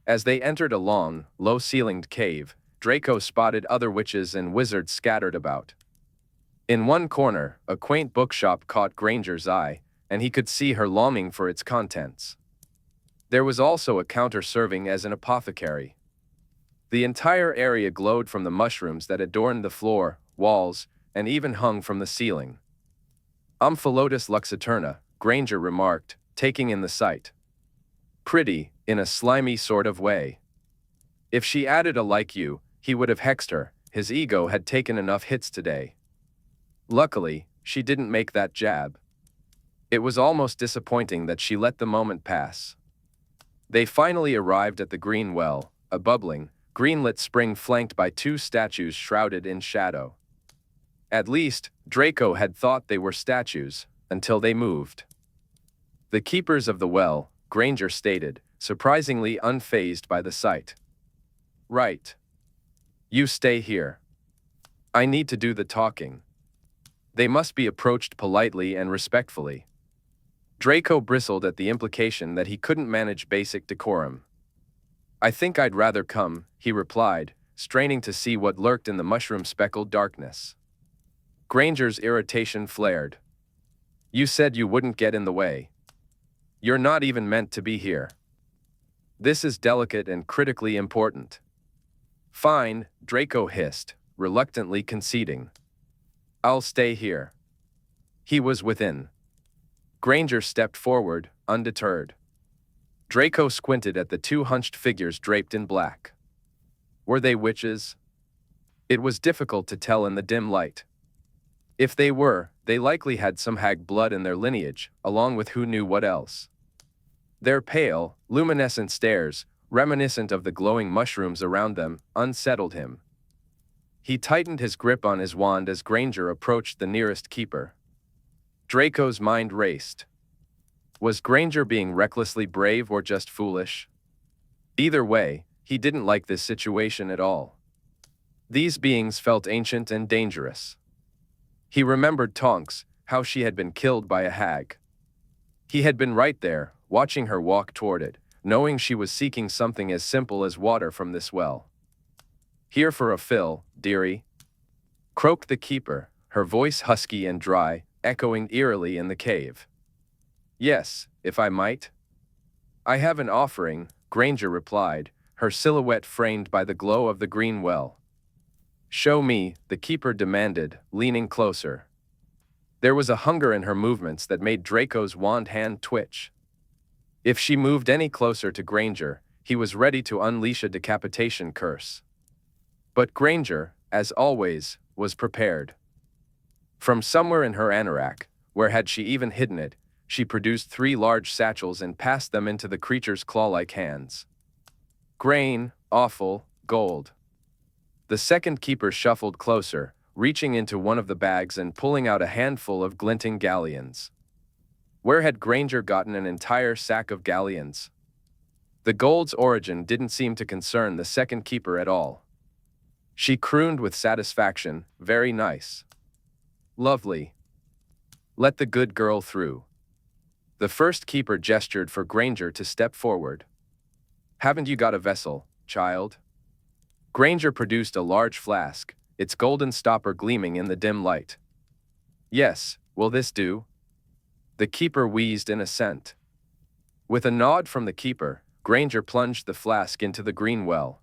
Speaker 1: As they entered a long, low-ceilinged cave, Draco spotted other witches and wizards scattered about. In one corner, a quaint bookshop caught Granger's eye, and he could see her longing for its contents. There was also a counter serving as an apothecary. The entire area glowed from the mushrooms that adorned the floor, walls, and even hung from the ceiling. Omphallotus luxaturna, Granger remarked, taking in the sight. Pretty, in a slimy sort of way. If she added a like you, he would have hexed her. His ego had taken enough hits today. Luckily, she didn't make that jab. It was almost disappointing that she let the moment pass. They finally arrived at the Green Well, a bubbling, greenlit spring flanked by two statues shrouded in shadow. At least, Draco had thought they were statues, until they moved. The keepers of the well, Granger stated, surprisingly unfazed by the sight. Right. You stay here. I need to do the talking. They must be approached politely and respectfully. Draco bristled at the implication that he couldn't manage basic decorum. I think I'd rather come, he replied, straining to see what lurked in the mushroom-speckled darkness. Granger's irritation flared. You said you wouldn't get in the way. You're not even meant to be here. This is delicate and critically important. Fine, Draco hissed, reluctantly conceding. I'll stay here. He was within. Granger stepped forward, undeterred. Draco squinted at the two hunched figures draped in black. Were they witches? It was difficult to tell in the dim light. If they were, they likely had some hag blood in their lineage, along with who knew what else. Their pale, luminescent stares, reminiscent of the glowing mushrooms around them, unsettled him. He tightened his grip on his wand as Granger approached the nearest keeper. Draco's mind raced. Was Granger being recklessly brave or just foolish? Either way, he didn't like this situation at all. These beings felt ancient and dangerous. He remembered Tonks, how she had been killed by a hag. He had been right there, watching her walk toward it, knowing she was seeking something as simple as water from this well. Here for a fill, dearie, croaked the keeper, her voice husky and dry, echoing eerily in the cave. Yes, if I might. I have an offering, Granger replied, her silhouette framed by the glow of the green well. Show me, the keeper demanded, leaning closer. There was a hunger in her movements that made Draco's wand hand twitch. If she moved any closer to Granger, he was ready to unleash a decapitation curse. But Granger, as always, was prepared. From somewhere in her anorak, where had she even hidden it, she produced 3 large satchels and passed them into the creature's claw-like hands. Grain, offal, gold. The second keeper shuffled closer, reaching into one of the bags and pulling out a handful of glinting galleons. Where had Granger gotten an entire sack of galleons? The gold's origin didn't seem to concern the second keeper at all. She crooned with satisfaction, very nice. Lovely. Let the good girl through. The first keeper gestured for Granger to step forward. Haven't you got a vessel, child? Granger produced a large flask, its golden stopper gleaming in the dim light. Yes, will this do? The keeper wheezed in assent. With a nod from the keeper, Granger plunged the flask into the green well.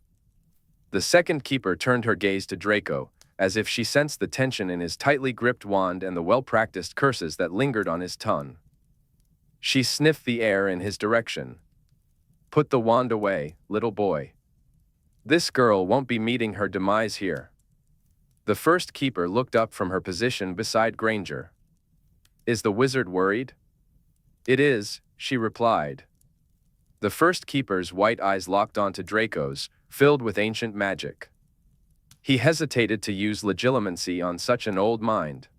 Speaker 1: The second keeper turned her gaze to Draco, as if she sensed the tension in his tightly gripped wand and the well-practiced curses that lingered on his tongue. She sniffed the air in his direction. Put the wand away, little boy. This girl won't be meeting her demise here. The first keeper looked up from her position beside Granger. Is the wizard worried? It is, she replied. The first keeper's white eyes locked onto Draco's, filled with ancient magic. He hesitated to use legilimency on such an old mind.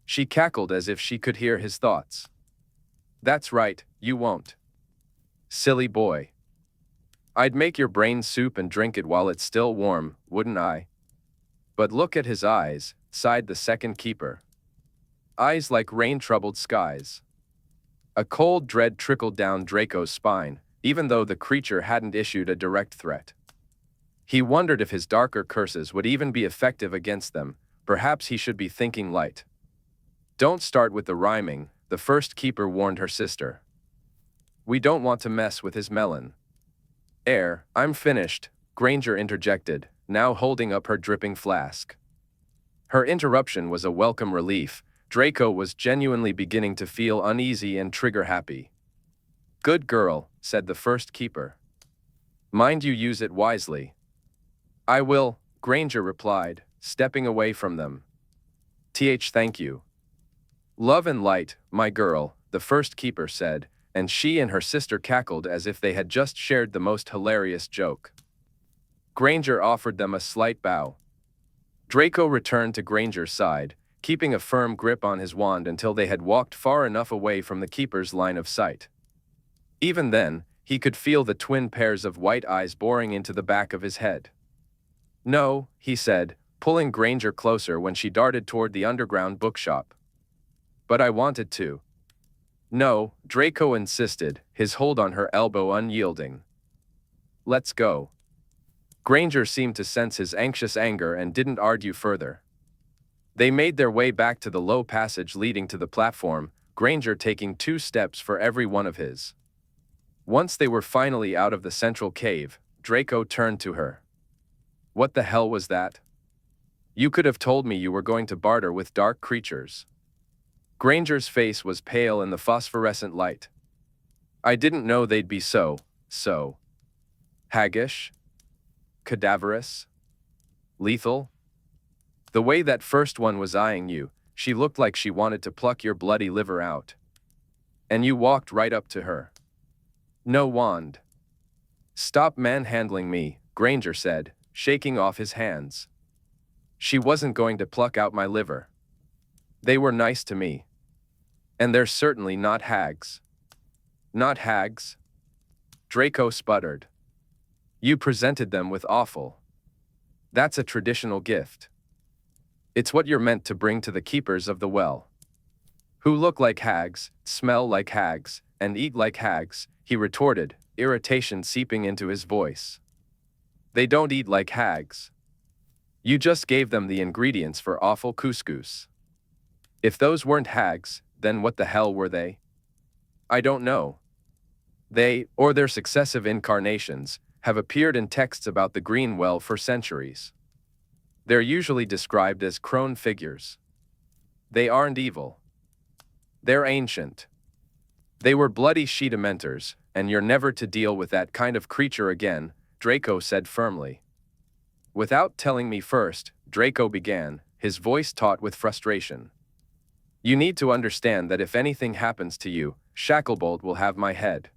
Speaker 1: She cackled as if she could hear his thoughts. That's right, you won't. Silly boy. I'd make your brain soup and drink it while it's still warm, wouldn't I? But look at his eyes, sighed the second keeper. Eyes like rain-troubled skies. A cold dread trickled down Draco's spine, even though the creature hadn't issued a direct threat. He wondered if his darker curses would even be effective against them. Perhaps he should be thinking light. Don't start with the rhyming, the first keeper warned her sister. We don't want to mess with his melon. I'm finished, Granger interjected, now holding up her dripping flask. Her interruption was a welcome relief. Draco was genuinely beginning to feel uneasy and trigger-happy. Good girl, said the first keeper. Mind you use it wisely. I will, Granger replied, stepping away from them. Thank you. Love and light, my girl, the first keeper said, and she and her sister cackled as if they had just shared the most hilarious joke. Granger offered them a slight bow. Draco returned to Granger's side, keeping a firm grip on his wand until they had walked far enough away from the keeper's line of sight. Even then, he could feel the twin pairs of white eyes boring into the back of his head. No, he said, pulling Granger closer when she darted toward the underground bookshop. But I wanted to. No, Draco insisted, his hold on her elbow unyielding. Let's go. Granger seemed to sense his anxious anger and didn't argue further. They made their way back to the low passage leading to the platform, Granger taking 2 steps for every one of his. Once they were finally out of the central cave, Draco turned to her. What the hell was that? You could have told me you were going to barter with dark creatures. Granger's face was pale in the phosphorescent light. I didn't know they'd be so haggish, cadaverous, lethal. The way that first one was eyeing you, she looked like she wanted to pluck your bloody liver out. And you walked right up to her. No wand. Stop manhandling me, Granger said, shaking off his hands. She wasn't going to pluck out my liver. They were nice to me. And they're certainly not hags. Not hags? Draco sputtered. You presented them with offal. That's a traditional gift. It's what you're meant to bring to the keepers of the well. Who look like hags, smell like hags, and eat like hags, he retorted, irritation seeping into his voice. They don't eat like hags. You just gave them the ingredients for awful couscous. If those weren't hags, then what the hell were they? I don't know. They, or their successive incarnations, have appeared in texts about the Green Well for centuries. They're usually described as crone figures. They aren't evil. They're ancient. They were bloody she-dementors, and you're never to deal with that kind of creature again, Draco said firmly. Without telling me first, Draco began, his voice taut with frustration. You need to understand that if anything happens to you, Shacklebolt will have my head.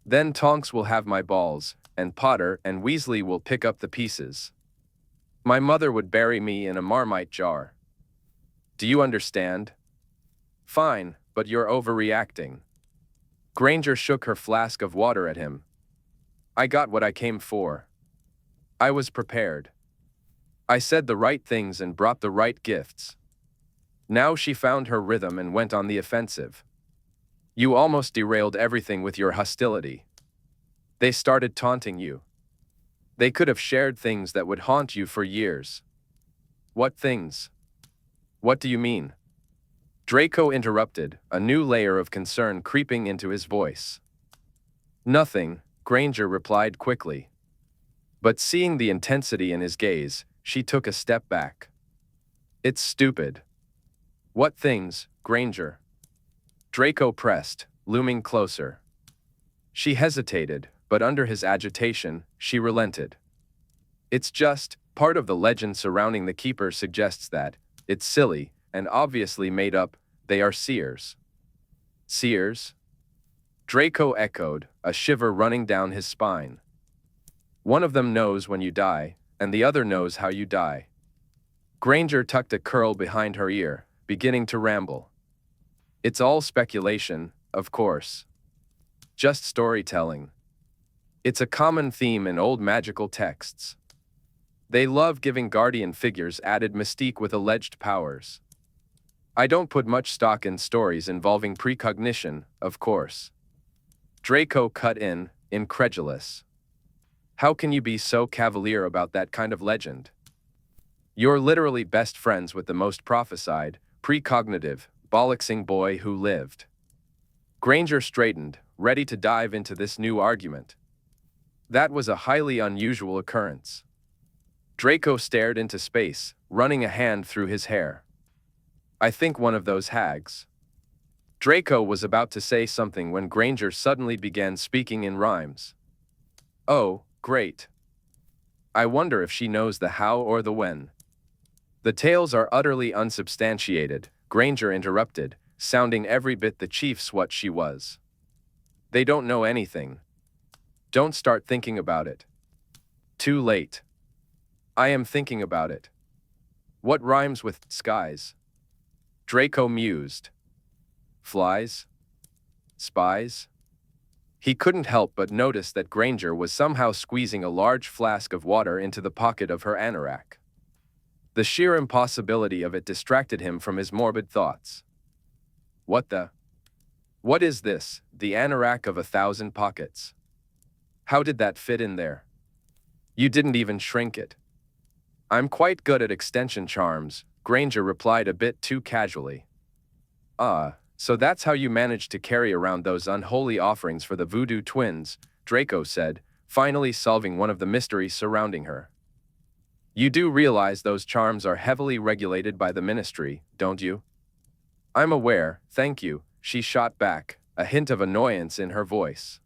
Speaker 1: Then Tonks will have my balls, and Potter and Weasley will pick up the pieces. My mother would bury me in a marmite jar. Do you understand? Fine, but you're overreacting. Granger shook her flask of water at him. I got what I came for. I was prepared. I said the right things and brought the right gifts. Now she found her rhythm and went on the offensive. You almost derailed everything with your hostility. They started taunting you. They could have shared things that would haunt you for years. What things? What do you mean? Draco interrupted, a new layer of concern creeping into his voice. Nothing, Granger replied quickly. But seeing the intensity in his gaze, she took a step back. It's stupid. What things, Granger? Draco pressed, looming closer. She hesitated, but under his agitation, she relented. It's just, part of the legend surrounding the Keeper suggests that, it's silly, and obviously made up, they are seers. Seers? Draco echoed, a shiver running down his spine. One of them knows when you die, and the other knows how you die. Granger tucked a curl behind her ear, beginning to ramble. It's all speculation, of course. Just storytelling. It's a common theme in old magical texts. They love giving guardian figures added mystique with alleged powers. I don't put much stock in stories involving precognition, of course. Draco cut in, incredulous. How can you be so cavalier about that kind of legend? You're literally best friends with the most prophesied, precognitive, bollocksing boy who lived. Granger straightened, ready to dive into this new argument. That was a highly unusual occurrence. Draco stared into space, running a hand through his hair. I think one of those hags. Draco was about to say something when Granger suddenly began speaking in rhymes. Oh, great. I wonder if she knows the how or the when. The tales are utterly unsubstantiated, Granger interrupted, sounding every bit the chief's what she was. They don't know anything. Don't start thinking about it. Too late. I am thinking about it. What rhymes with skies? Draco mused. Flies? Spies? He couldn't help but notice that Granger was somehow squeezing a large flask of water into the pocket of her anorak. The sheer impossibility of it distracted him from his morbid thoughts. What is this, the anorak of 1,000 pockets? How did that fit in there? You didn't even shrink it. I'm quite good at extension charms, Granger replied a bit too casually. So that's how you managed to carry around those unholy offerings for the voodoo twins, Draco said, finally solving one of the mysteries surrounding her. You do realize those charms are heavily regulated by the ministry, don't you? I'm aware, thank you, she shot back, a hint of annoyance in her voice.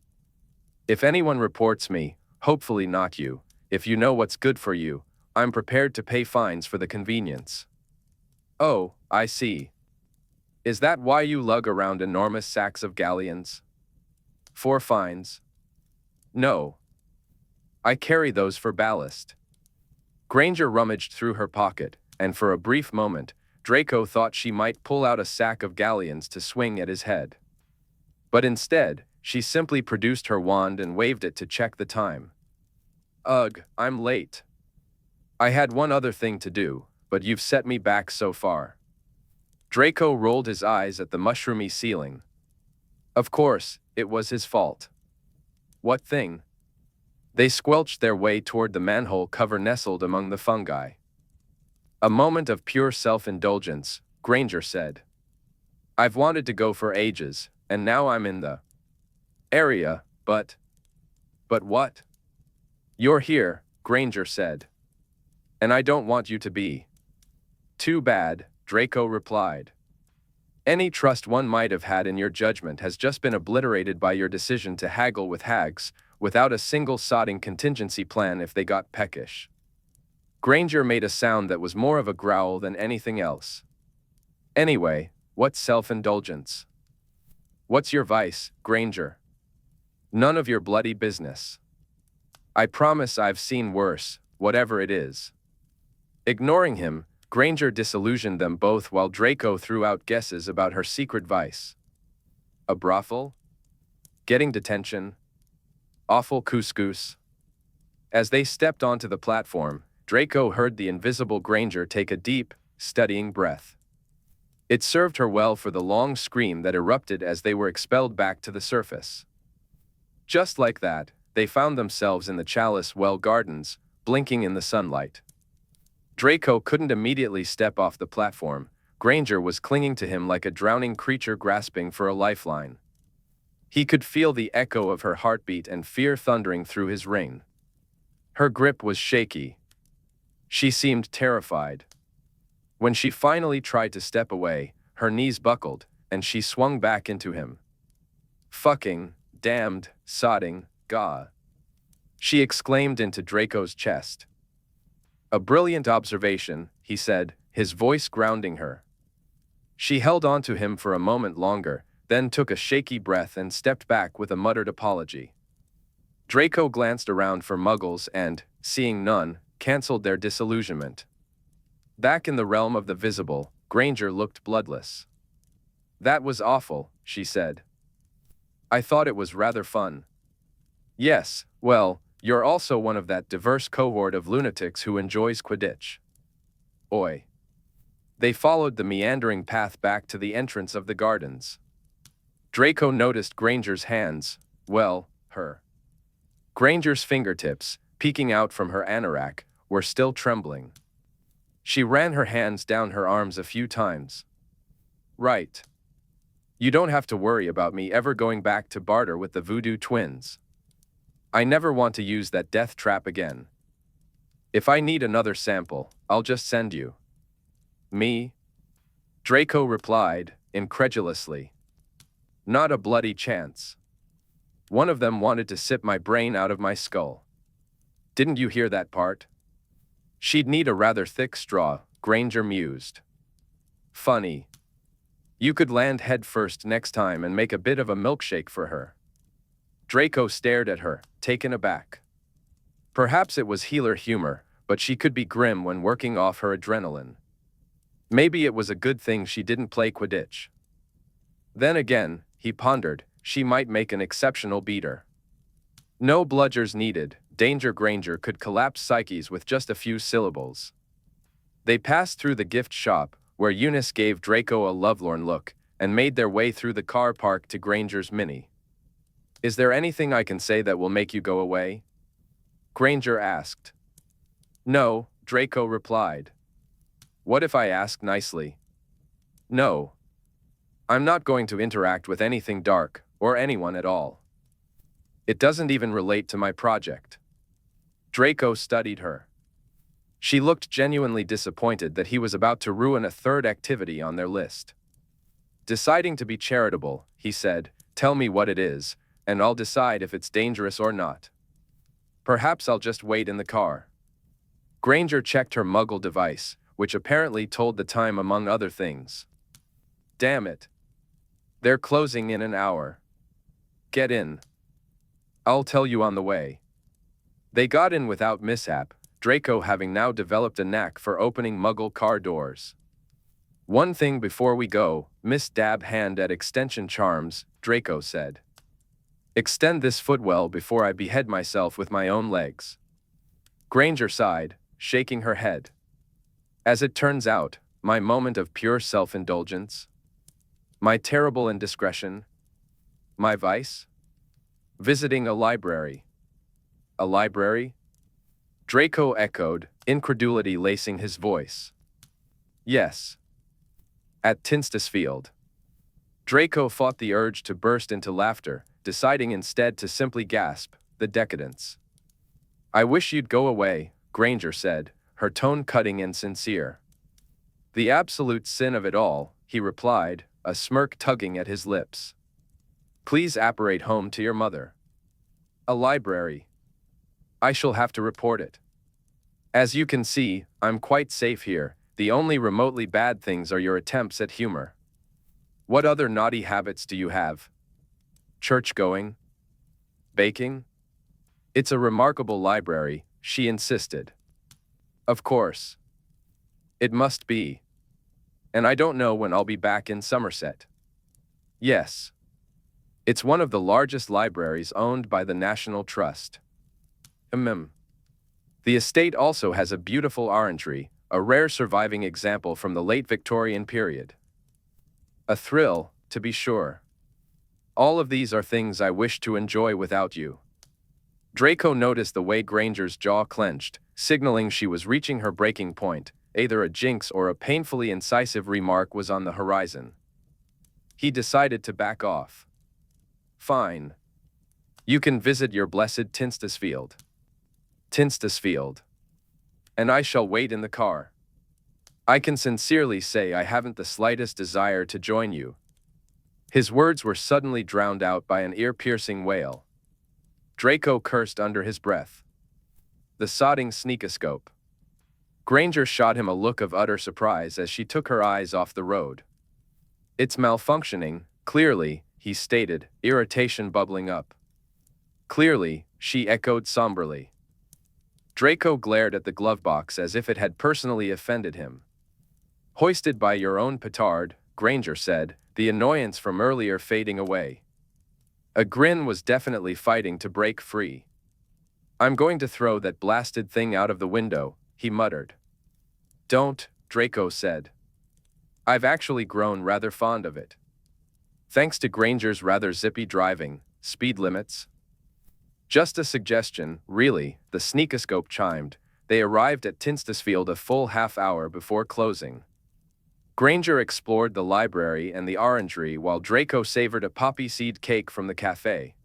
Speaker 1: If anyone reports me, hopefully not you, if you know what's good for you, I'm prepared to pay fines for the convenience. Oh, I see. Is that why you lug around enormous sacks of galleons? For fines? No. I carry those for ballast. Granger rummaged through her pocket, and for a brief moment, Draco thought she might pull out a sack of galleons to swing at his head. But instead, she simply produced her wand and waved it to check the time. Ugh, I'm late. I had one other thing to do, but you've set me back so far. Draco rolled his eyes at the mushroomy ceiling. Of course, it was his fault. What thing? They squelched their way toward the manhole cover nestled among the fungi. A moment of pure self-indulgence, Granger said. I've wanted to go for ages, and now I'm in the area, but what? You're here, Granger said. And I don't want you to be. Too bad, Draco replied. Any trust one might have had in your judgment has just been obliterated by your decision to haggle with hags, without a single sodding contingency plan if they got peckish. Granger made a sound that was more of a growl than anything else. Anyway, what's self-indulgence? What's your vice, Granger? None of your bloody business. I promise I've seen worse, whatever it is. Ignoring him, Granger disillusioned them both while Draco threw out guesses about her secret vice. A brothel? Getting detention? Awful couscous? As they stepped onto the platform, Draco heard the invisible Granger take a deep, studying breath. It served her well for the long scream that erupted as they were expelled back to the surface. Just like that, they found themselves in the Chalice Well Gardens, blinking in the sunlight. Draco couldn't immediately step off the platform. Granger was clinging to him like a drowning creature grasping for a lifeline. He could feel the echo of her heartbeat and fear thundering through his ring. Her grip was shaky. She seemed terrified. When she finally tried to step away, her knees buckled, and she swung back into him. Fucking, damned, sodding, gah. She exclaimed into Draco's chest. A brilliant observation, he said, his voice grounding her. She held on to him for a moment longer, then took a shaky breath and stepped back with a muttered apology. Draco glanced around for muggles and, seeing none, cancelled their disillusionment. Back in the realm of the visible, Granger looked bloodless. That was awful, she said. I thought it was rather fun. Yes, well, you're also one of that diverse cohort of lunatics who enjoys Quidditch. Oi. They followed the meandering path back to the entrance of the gardens. Draco noticed Granger's hands, her. Granger's fingertips, peeking out from her anorak, were still trembling. She ran her hands down her arms a few times. Right. You don't have to worry about me ever going back to barter with the voodoo twins. I never want to use that death trap again. If I need another sample, I'll just send you. Me? Draco replied, incredulously. Not a bloody chance. One of them wanted to sip my brain out of my skull. Didn't you hear that part? She'd need a rather thick straw, Granger mused. Funny. You could land head first next time and make a bit of a milkshake for her. Draco stared at her, taken aback. Perhaps it was healer humor, but she could be grim when working off her adrenaline. Maybe it was a good thing she didn't play Quidditch. Then again, he pondered, she might make an exceptional beater. No bludgers needed, Danger Granger could collapse psyches with just a few syllables. They passed through the gift shop, where Eunice gave Draco a lovelorn look, and made their way through the car park to Granger's Mini. "Is there anything I can say that will make you go away?" Granger asked. "No," Draco replied. "What if I ask nicely?" "No. I'm not going to interact with anything dark, or anyone at all. It doesn't even relate to my project." Draco studied her. She looked genuinely disappointed that he was about to ruin a third activity on their list. Deciding to be charitable, he said, "Tell me what it is, and I'll decide if it's dangerous or not. Perhaps I'll just wait in the car." Granger checked her muggle device, which apparently told the time among other things. "Damn it. They're closing in an hour. Get in. I'll tell you on the way." They got in without mishap, Draco having now developed a knack for opening muggle car doors. "One thing before we go, Miss Dab hand at extension charms," Draco said. "Extend this footwell before I behead myself with my own legs." Granger sighed, shaking her head. "As it turns out, my moment of pure self-indulgence? My terrible indiscretion? My vice? Visiting a library." "A library?" Draco echoed, incredulity lacing his voice. "Yes. At Tinstersfield." Draco fought the urge to burst into laughter, deciding instead to simply gasp, the decadence. "I wish you'd go away," Granger said, her tone cutting and sincere. "The absolute sin of it all," he replied, a smirk tugging at his lips. "Please apparate home to your mother." "A library. I shall have to report it. As you can see, I'm quite safe here. The only remotely bad things are your attempts at humor. What other naughty habits do you have? Church-going? Baking?" "It's a remarkable library," she insisted. "Of course. It must be. And I don't know when I'll be back in Somerset." "Yes. It's one of the largest libraries owned by the National Trust." The estate also has a beautiful orangery, a rare surviving example from the late Victorian period." "A thrill, to be sure. All of these are things I wish to enjoy without you." Draco noticed the way Granger's jaw clenched, signaling she was reaching her breaking point. Either a jinx or a painfully incisive remark was on the horizon. He decided to back off. "Fine. You can visit your blessed Tinstersfield." "Tinstersfield. And I shall wait in the car. I can sincerely say I haven't the slightest desire to join you." His words were suddenly drowned out by an ear-piercing wail. Draco cursed under his breath. The sodding sneakoscope. Granger shot him a look of utter surprise as she took her eyes off the road. "It's malfunctioning, clearly," he stated, irritation bubbling up. "Clearly," she echoed somberly. Draco glared at the glovebox as if it had personally offended him. "Hoisted by your own petard," Granger said, the annoyance from earlier fading away. A grin was definitely fighting to break free. "I'm going to throw that blasted thing out of the window," he muttered. "Don't," Draco said. "I've actually grown rather fond of it. Thanks to Granger's rather zippy driving, speed limits." "Just a suggestion, really," the sneakoscope chimed. They arrived at Tinstersfield a full half-hour before closing. Granger explored the library and the orangery while Draco savored a poppy seed cake from the cafe.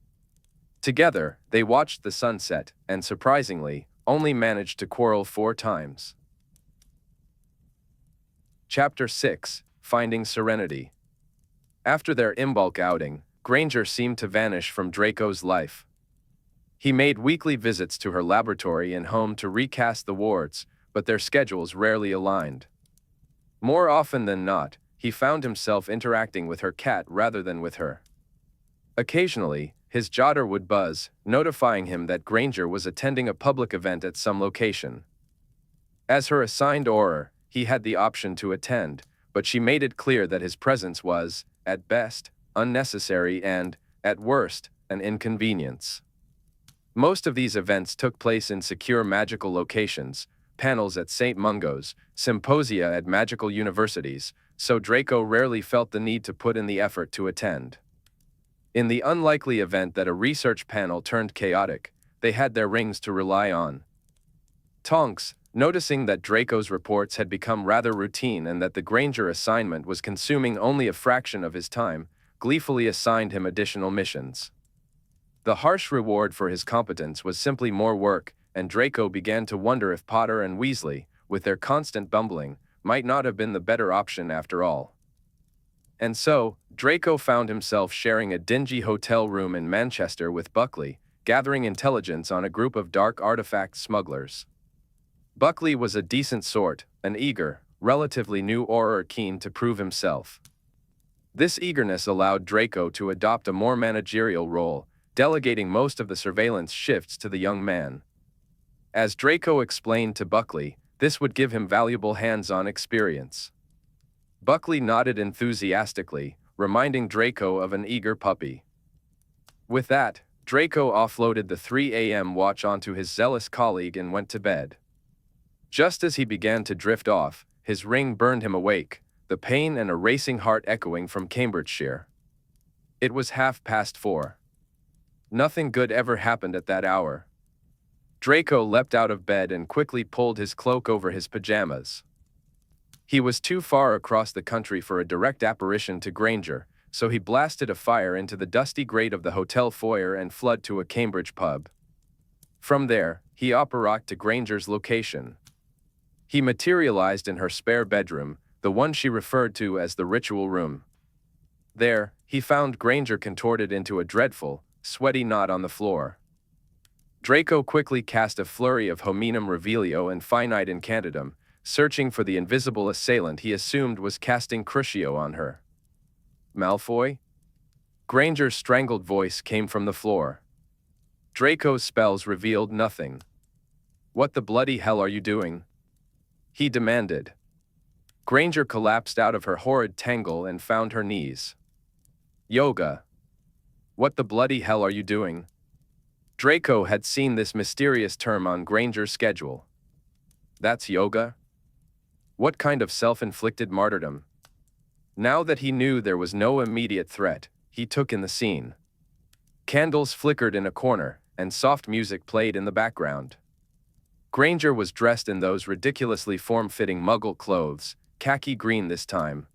Speaker 1: Together, they watched the sunset and, surprisingly, only managed to quarrel 4 times. Chapter 6: Finding Serenity. After their Imbolc outing, Granger seemed to vanish from Draco's life. He made weekly visits to her laboratory and home to recast the wards, but their schedules rarely aligned. More often than not, he found himself interacting with her cat rather than with her. Occasionally, his jotter would buzz, notifying him that Granger was attending a public event at some location. As her assigned Auror, he had the option to attend, but she made it clear that his presence was, at best, unnecessary and, at worst, an inconvenience. Most of these events took place in secure magical locations, panels at St. Mungo's, symposia at magical universities, so Draco rarely felt the need to put in the effort to attend. In the unlikely event that a research panel turned chaotic, they had their rings to rely on. Tonks, noticing that Draco's reports had become rather routine and that the Granger assignment was consuming only a fraction of his time, gleefully assigned him additional missions. The harsh reward for his competence was simply more work, and Draco began to wonder if Potter and Weasley, with their constant bumbling, might not have been the better option after all. And so, Draco found himself sharing a dingy hotel room in Manchester with Buckley, gathering intelligence on a group of dark artifact smugglers. Buckley was a decent sort, an eager, relatively new Auror keen to prove himself. This eagerness allowed Draco to adopt a more managerial role, delegating most of the surveillance shifts to the young man. As Draco explained to Buckley, this would give him valuable hands-on experience. Buckley nodded enthusiastically, reminding Draco of an eager puppy. With that, Draco offloaded the 3 a.m. watch onto his zealous colleague and went to bed. Just as he began to drift off, his ring burned him awake, the pain and a racing heart echoing from Cambridgeshire. It was 4:30. Nothing good ever happened at that hour. Draco leapt out of bed and quickly pulled his cloak over his pajamas. He was too far across the country for a direct apparition to Granger, so he blasted a fire into the dusty grate of the hotel foyer and fled to a Cambridge pub. From there, he apparat to Granger's location. He materialized in her spare bedroom, the one she referred to as the ritual room. There, he found Granger contorted into a dreadful, sweaty knot on the floor. Draco quickly cast a flurry of hominum revelio and finite incantatem, searching for the invisible assailant he assumed was casting Crucio on her. Malfoy? Granger's strangled voice came from the floor. Draco's spells revealed nothing. What the bloody hell are you doing? He demanded. Granger collapsed out of her horrid tangle and found her knees. Yoga. What the bloody hell are you doing? Draco had seen this mysterious term on Granger's schedule. That's yoga? What kind of self-inflicted martyrdom? Now that he knew there was no immediate threat, he took in the scene. Candles flickered in a corner, and soft music played in the background. Granger was dressed in those ridiculously form-fitting Muggle clothes, khaki green this time.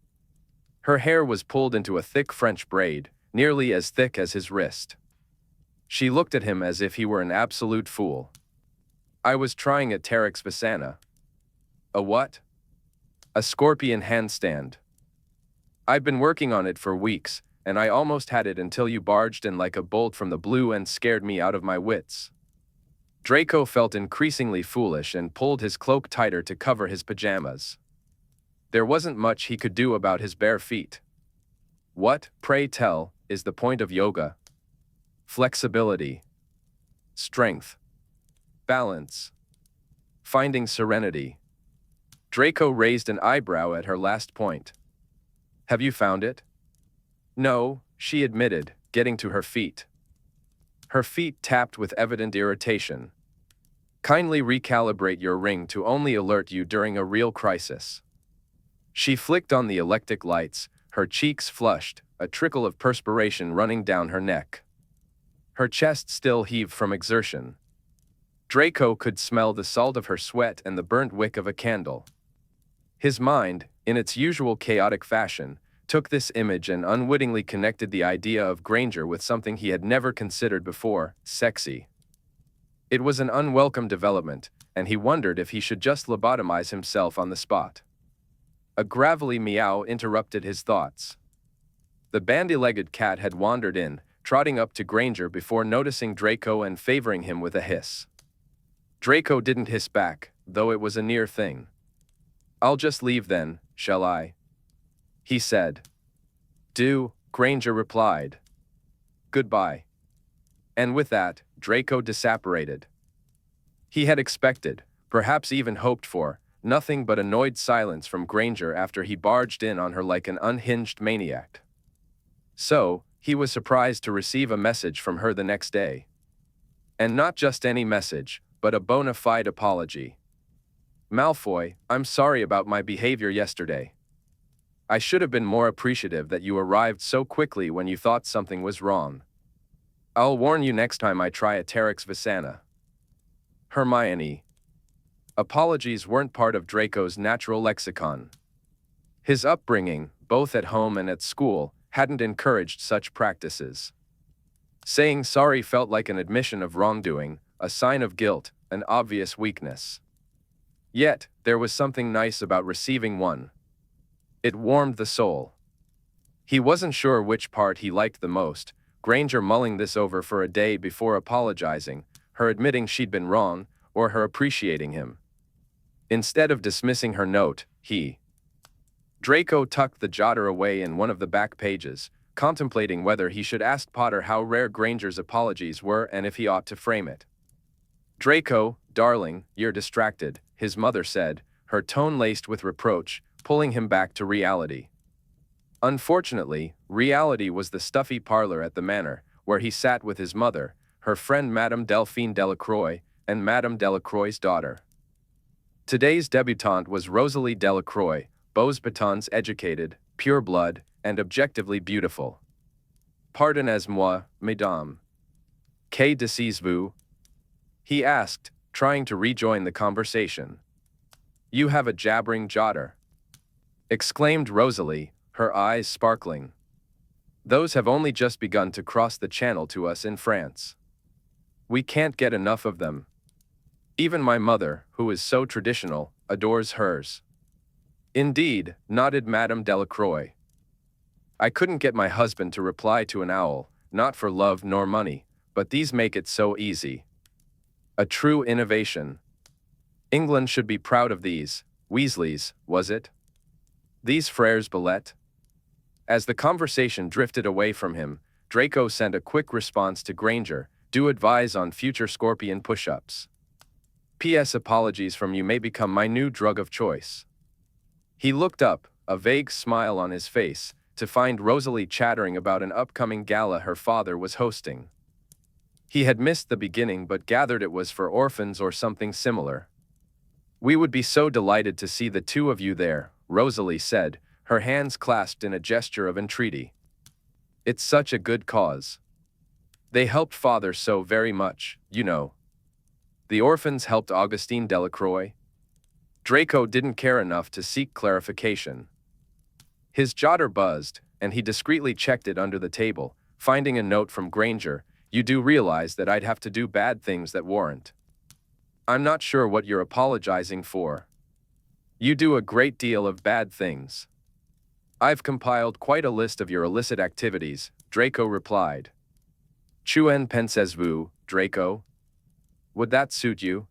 Speaker 1: Her hair was pulled into a thick French braid, nearly as thick as his wrist. She looked at him as if he were an absolute fool. I was trying a Terex Visana. A what? A scorpion handstand. I've been working on it for weeks, and I almost had it until you barged in like a bolt from the blue and scared me out of my wits. Draco felt increasingly foolish and pulled his cloak tighter to cover his pajamas. There wasn't much he could do about his bare feet. What, pray tell, is the point of yoga? Flexibility. Strength. Balance. Finding serenity. Draco raised an eyebrow at her last point. Have you found it? No, she admitted, getting to her feet. Her feet tapped with evident irritation. Kindly recalibrate your ring to only alert you during a real crisis. She flicked on the electric lights, her cheeks flushed, a trickle of perspiration running down her neck. Her chest still heaved from exertion. Draco could smell the salt of her sweat and the burnt wick of a candle. His mind, in its usual chaotic fashion, took this image and unwittingly connected the idea of Granger with something he had never considered before, sexy. It was an unwelcome development, and he wondered if he should just lobotomize himself on the spot. A gravelly meow interrupted his thoughts. The bandy-legged cat had wandered in, trotting up to Granger before noticing Draco and favoring him with a hiss. Draco didn't hiss back, though it was a near thing. I'll just leave then, shall I? He said. Do, Granger replied. Goodbye. And with that, Draco disapparated. He had expected, perhaps even hoped for, nothing but annoyed silence from Granger after he barged in on her like an unhinged maniac. So, he was surprised to receive a message from her the next day. And not just any message, but a bona fide apology. Malfoy, I'm sorry about my behavior yesterday. I should have been more appreciative that you arrived so quickly when you thought something was wrong. I'll warn you next time I try a Terex Visana. Hermione. Apologies weren't part of Draco's natural lexicon. His upbringing, both at home and at school, hadn't encouraged such practices. Saying sorry felt like an admission of wrongdoing, a sign of guilt, an obvious weakness. Yet, there was something nice about receiving one. It warmed the soul. He wasn't sure which part he liked the most, Granger mulling this over for a day before apologizing, her admitting she'd been wrong, or her appreciating him. Instead of dismissing her note, Draco tucked the jotter away in one of the back pages, contemplating whether he should ask Potter how rare Granger's apologies were and if he ought to frame it. Draco, darling, you're distracted, his mother said, her tone laced with reproach, pulling him back to reality. Unfortunately, reality was the stuffy parlor at the manor, where he sat with his mother, her friend Madame Delphine Delacroix, and Madame Delacroix's daughter. Today's debutante was Rosalie Delacroix, Beauxbatons educated, pure blood, and objectively beautiful. Pardonnez-moi, mesdames. Que decisez-vous? He asked, trying to rejoin the conversation. You have a jabbering jotter, exclaimed Rosalie, her eyes sparkling. Those have only just begun to cross the channel to us in France. We can't get enough of them. Even my mother, who is so traditional, adores hers. Indeed, nodded Madame Delacroix. I couldn't get my husband to reply to an owl, not for love nor money, but these make it so easy. A true innovation. England should be proud of these. Weasleys, was it? These frères Ballet? As the conversation drifted away from him, Draco sent a quick response to Granger, do advise on future scorpion push-ups. P.S. Apologies from you may become my new drug of choice. He looked up, a vague smile on his face, to find Rosalie chattering about an upcoming gala her father was hosting. He had missed the beginning but gathered it was for orphans or something similar. We would be so delighted to see the two of you there, Rosalie said, her hands clasped in a gesture of entreaty. It's such a good cause. They helped father so very much, you know. The orphans helped Augustine Delacroix. Draco didn't care enough to seek clarification. His jotter buzzed, and he discreetly checked it under the table, finding a note from Granger, you do realize that I'd have to do bad things that warrant. I'm not sure what you're apologizing for. You do a great deal of bad things. I've compiled quite a list of your illicit activities, Draco replied. Qu'en pensez-vous, Draco? Would that suit you?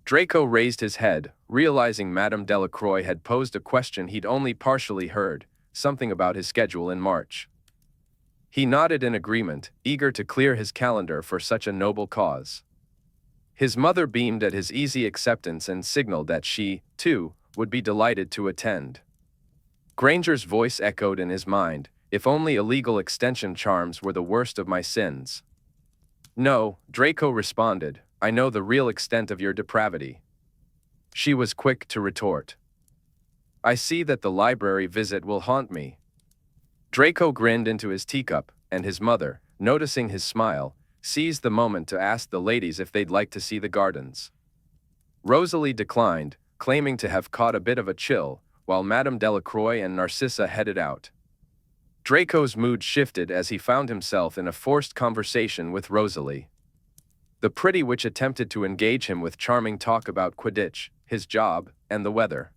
Speaker 1: Draco raised his head, realizing Madame Delacroix had posed a question he'd only partially heard, something about his schedule in March. He nodded in agreement, eager to clear his calendar for such a noble cause. His mother beamed at his easy acceptance and signaled that she, too, would be delighted to attend. Granger's voice echoed in his mind, if only illegal extension charms were the worst of my sins. No, Draco responded, I know the real extent of your depravity. She was quick to retort. I see that the library visit will haunt me. Draco grinned into his teacup, and his mother, noticing his smile, seized the moment to ask the ladies if they'd like to see the gardens. Rosalie declined, claiming to have caught a bit of a chill, while Madame Delacroix and Narcissa headed out. Draco's mood shifted as he found himself in a forced conversation with Rosalie. The pretty witch attempted to engage him with charming talk about Quidditch, his job, and the weather.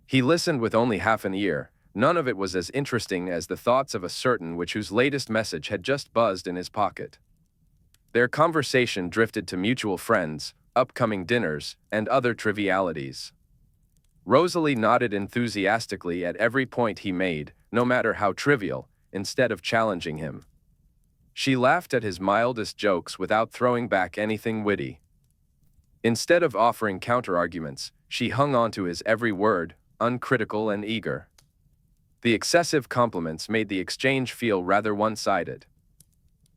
Speaker 1: He listened with only half an ear. None of it was as interesting as the thoughts of a certain witch whose latest message had just buzzed in his pocket. Their conversation drifted to mutual friends, upcoming dinners, and other trivialities. Rosalie nodded enthusiastically at every point he made, no matter how trivial, instead of challenging him. She laughed at his mildest jokes without throwing back anything witty. Instead of offering counter-arguments, she hung on to his every word, uncritical and eager. The excessive compliments made the exchange feel rather one-sided.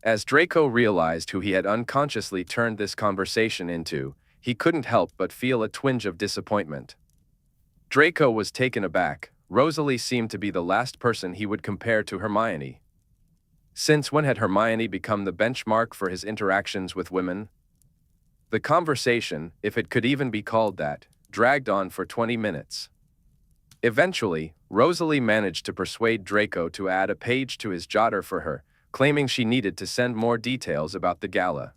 Speaker 1: As Draco realized who he had unconsciously turned this conversation into, he couldn't help but feel a twinge of disappointment. Draco was taken aback. Rosalie seemed to be the last person he would compare to Hermione. Since when had Hermione become the benchmark for his interactions with women? The conversation, if it could even be called that, dragged on for 20 minutes. Eventually, Rosalie managed to persuade Draco to add a page to his jotter for her, claiming she needed to send more details about the gala.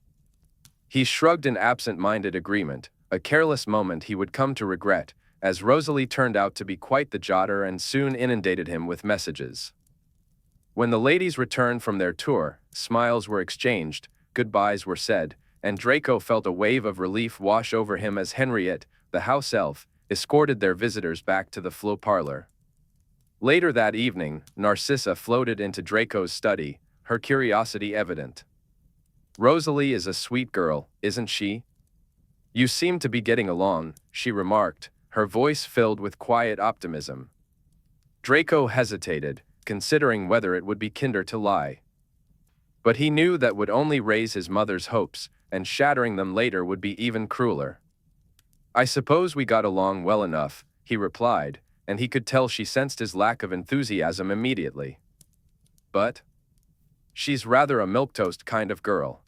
Speaker 1: He shrugged in absent-minded agreement, a careless moment he would come to regret, as Rosalie turned out to be quite the jotter and soon inundated him with messages. When the ladies returned from their tour, smiles were exchanged, goodbyes were said, and Draco felt a wave of relief wash over him as Henriette, the house elf, escorted their visitors back to the Flo parlor. Later that evening, Narcissa floated into Draco's study, her curiosity evident. "Rosalie is a sweet girl, isn't she? You seem to be getting along," she remarked, her voice filled with quiet optimism. Draco hesitated, considering whether it would be kinder to lie. But he knew that would only raise his mother's hopes, and shattering them later would be even crueler. "I suppose we got along well enough," he replied, and he could tell she sensed his lack of enthusiasm immediately. "But she's rather a milquetoast kind of girl."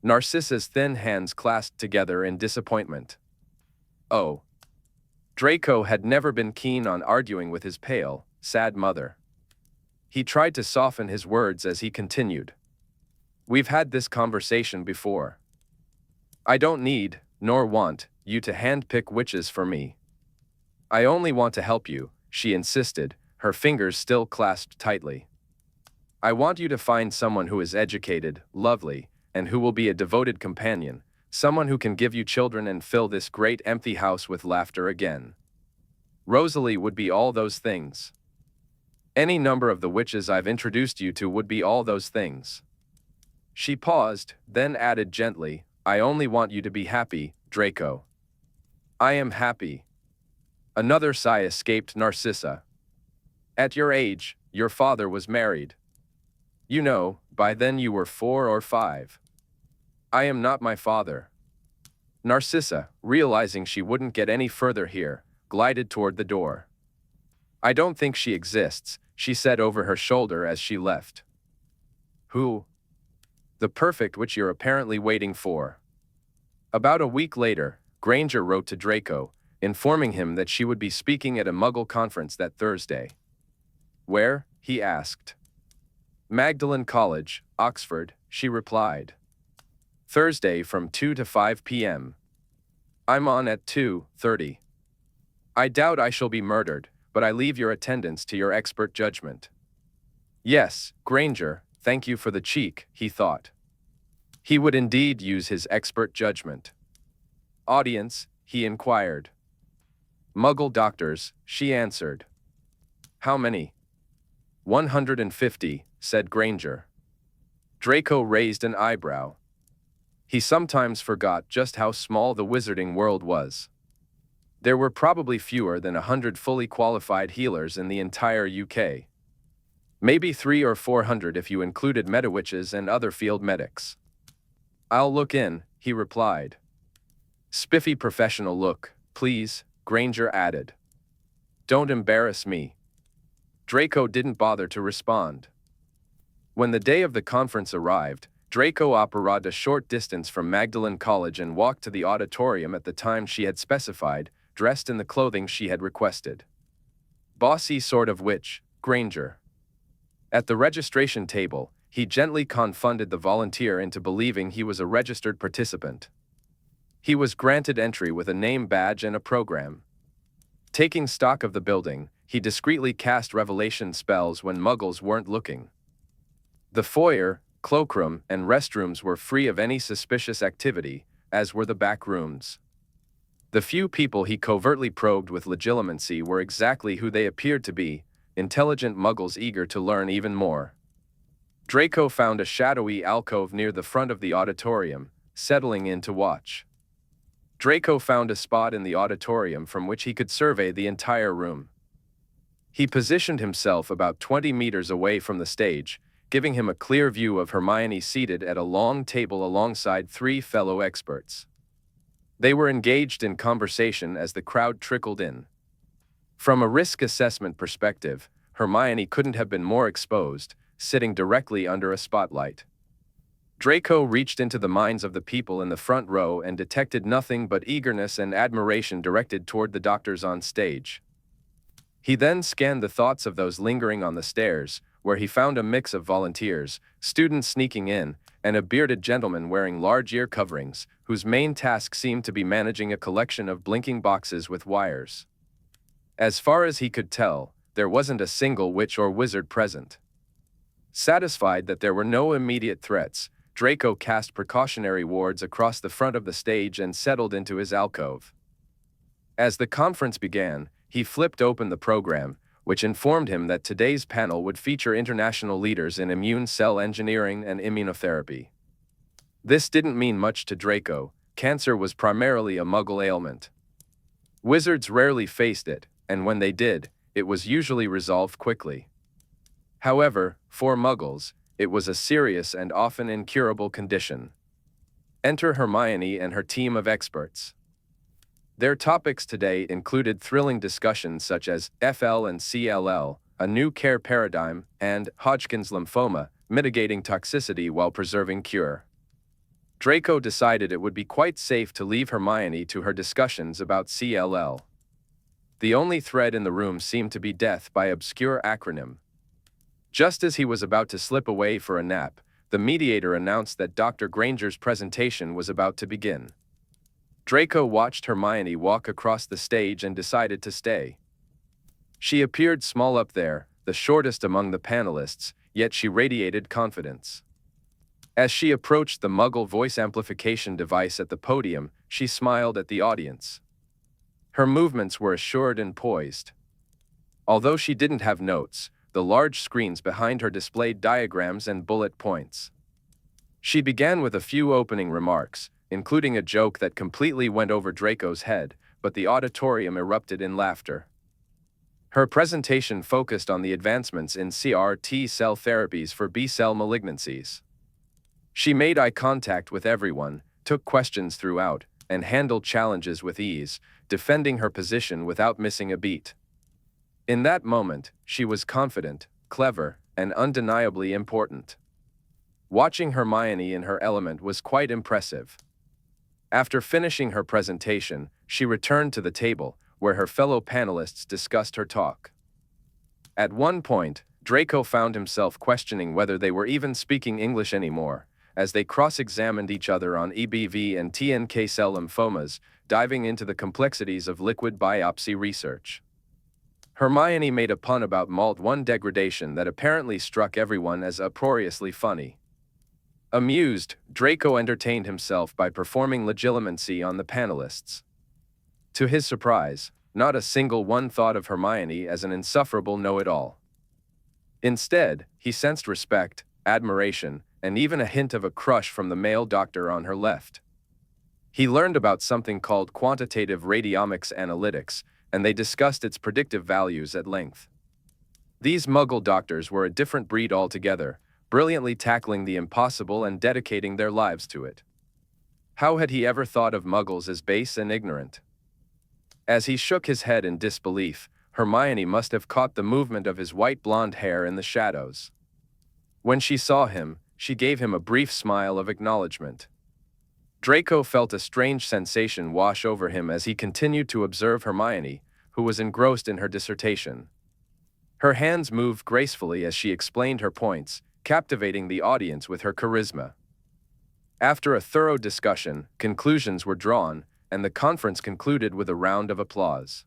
Speaker 1: Narcissa's thin hands clasped together in disappointment. Oh. Draco had never been keen on arguing with his pale, sad mother. He tried to soften his words as he continued. "We've had this conversation before. I don't need, nor want, you to handpick witches for me. I only want to help you," she insisted, her fingers still clasped tightly. "I want you to find someone who is educated, lovely, and who will be a devoted companion, someone who can give you children and fill this great empty house with laughter again. Rosalie would be all those things. Any number of the witches I've introduced you to would be all those things." She paused, then added gently, "I only want you to be happy, Draco." "I am happy." Another sigh escaped Narcissa. "At your age, your father was married. You know, by then you were 4 or 5. I am not my father." Narcissa, realizing she wouldn't get any further here, glided toward the door. "I don't think she exists," she said over her shoulder as she left. "Who?" "The perfect which you're apparently waiting for." About a week later, Granger wrote to Draco, informing him that she would be speaking at a Muggle conference that Thursday. "Where?" he asked. "Magdalen College, Oxford," she replied. "Thursday from 2 to 5 p.m. I'm on at 2:30. I doubt I shall be murdered, but I leave your attendance to your expert judgment." Yes, Granger, thank you for the cheek, he thought. He would indeed use his expert judgment. "Audience?" he inquired. "Muggle doctors," she answered. "How many?" 150, said Granger. Draco raised an eyebrow. He sometimes forgot just how small the wizarding world was. There were probably fewer than 100 fully qualified healers in the entire UK. Maybe 300 or 400 if you included metawitches and other field medics. "I'll look in," he replied. "Spiffy professional look, please," Granger added. "Don't embarrass me." Draco didn't bother to respond. When the day of the conference arrived, Draco operated a short distance from Magdalen College and walked to the auditorium at the time she had specified, dressed in the clothing she had requested. "Bossy sort of witch, Granger." At the registration table, he gently confunded the volunteer into believing he was a registered participant. He was granted entry with a name badge and a program. Taking stock of the building, he discreetly cast revelation spells when Muggles weren't looking. The foyer, cloakroom, and restrooms were free of any suspicious activity, as were the back rooms. The few people he covertly probed with legitimacy were exactly who they appeared to be, intelligent Muggles eager to learn even more. Draco found a shadowy alcove near the front of the auditorium, settling in to watch. Draco found a spot in the auditorium from which he could survey the entire room. He positioned himself about 20 meters away from the stage, giving him a clear view of Hermione seated at a long table alongside 3 fellow experts. They were engaged in conversation as the crowd trickled in. From a risk assessment perspective, Hermione couldn't have been more exposed, sitting directly under a spotlight. Draco reached into the minds of the people in the front row and detected nothing but eagerness and admiration directed toward the doctors on stage. He then scanned the thoughts of those lingering on the stairs, where he found a mix of volunteers, students sneaking in, and a bearded gentleman wearing large ear coverings, whose main task seemed to be managing a collection of blinking boxes with wires. As far as he could tell, there wasn't a single witch or wizard present. Satisfied that there were no immediate threats, Draco cast precautionary wards across the front of the stage and settled into his alcove. As the conference began, he flipped open the program, which informed him that today's panel would feature international leaders in immune cell engineering and immunotherapy. This didn't mean much to Draco. Cancer was primarily a Muggle ailment. Wizards rarely faced it, and when they did, it was usually resolved quickly. However, for Muggles, it was a serious and often incurable condition. Enter Hermione and her team of experts. Their topics today included thrilling discussions such as FL and CLL, a new care paradigm, and Hodgkin's lymphoma, mitigating toxicity while preserving cure. Draco decided it would be quite safe to leave Hermione to her discussions about CLL. The only thread in the room seemed to be death by obscure acronym. Just as he was about to slip away for a nap, the mediator announced that Dr. Granger's presentation was about to begin. Draco watched Hermione walk across the stage and decided to stay. She appeared small up there, the shortest among the panelists, yet she radiated confidence. As she approached the Muggle voice amplification device at the podium, she smiled at the audience. Her movements were assured and poised. Although she didn't have notes, the large screens behind her displayed diagrams and bullet points. She began with a few opening remarks, including a joke that completely went over Draco's head, but the auditorium erupted in laughter. Her presentation focused on the advancements in CAR-T cell therapies for B-cell malignancies. She made eye contact with everyone, took questions throughout, and handled challenges with ease, defending her position without missing a beat. In that moment, she was confident, clever, and undeniably important. Watching Hermione in her element was quite impressive. After finishing her presentation, she returned to the table, where her fellow panelists discussed her talk. At one point, Draco found himself questioning whether they were even speaking English anymore, as they cross-examined each other on EBV and TNK cell lymphomas, diving into the complexities of liquid biopsy research. Hermione made a pun about MALT-1 degradation that apparently struck everyone as uproariously funny. Amused, Draco entertained himself by performing legilimency on the panelists. To his surprise, not a single one thought of Hermione as an insufferable know-it-all. Instead, he sensed respect, admiration, and even a hint of a crush from the male doctor on her left. He learned about something called quantitative radiomics analytics, and they discussed its predictive values at length. These Muggle doctors were a different breed altogether, brilliantly tackling the impossible and dedicating their lives to it. How had he ever thought of Muggles as base and ignorant? As he shook his head in disbelief, Hermione must have caught the movement of his white blonde hair in the shadows. When she saw him, she gave him a brief smile of acknowledgement. Draco felt a strange sensation wash over him as he continued to observe Hermione, who was engrossed in her dissertation. Her hands moved gracefully as she explained her points, captivating the audience with her charisma. After a thorough discussion, conclusions were drawn, and the conference concluded with a round of applause.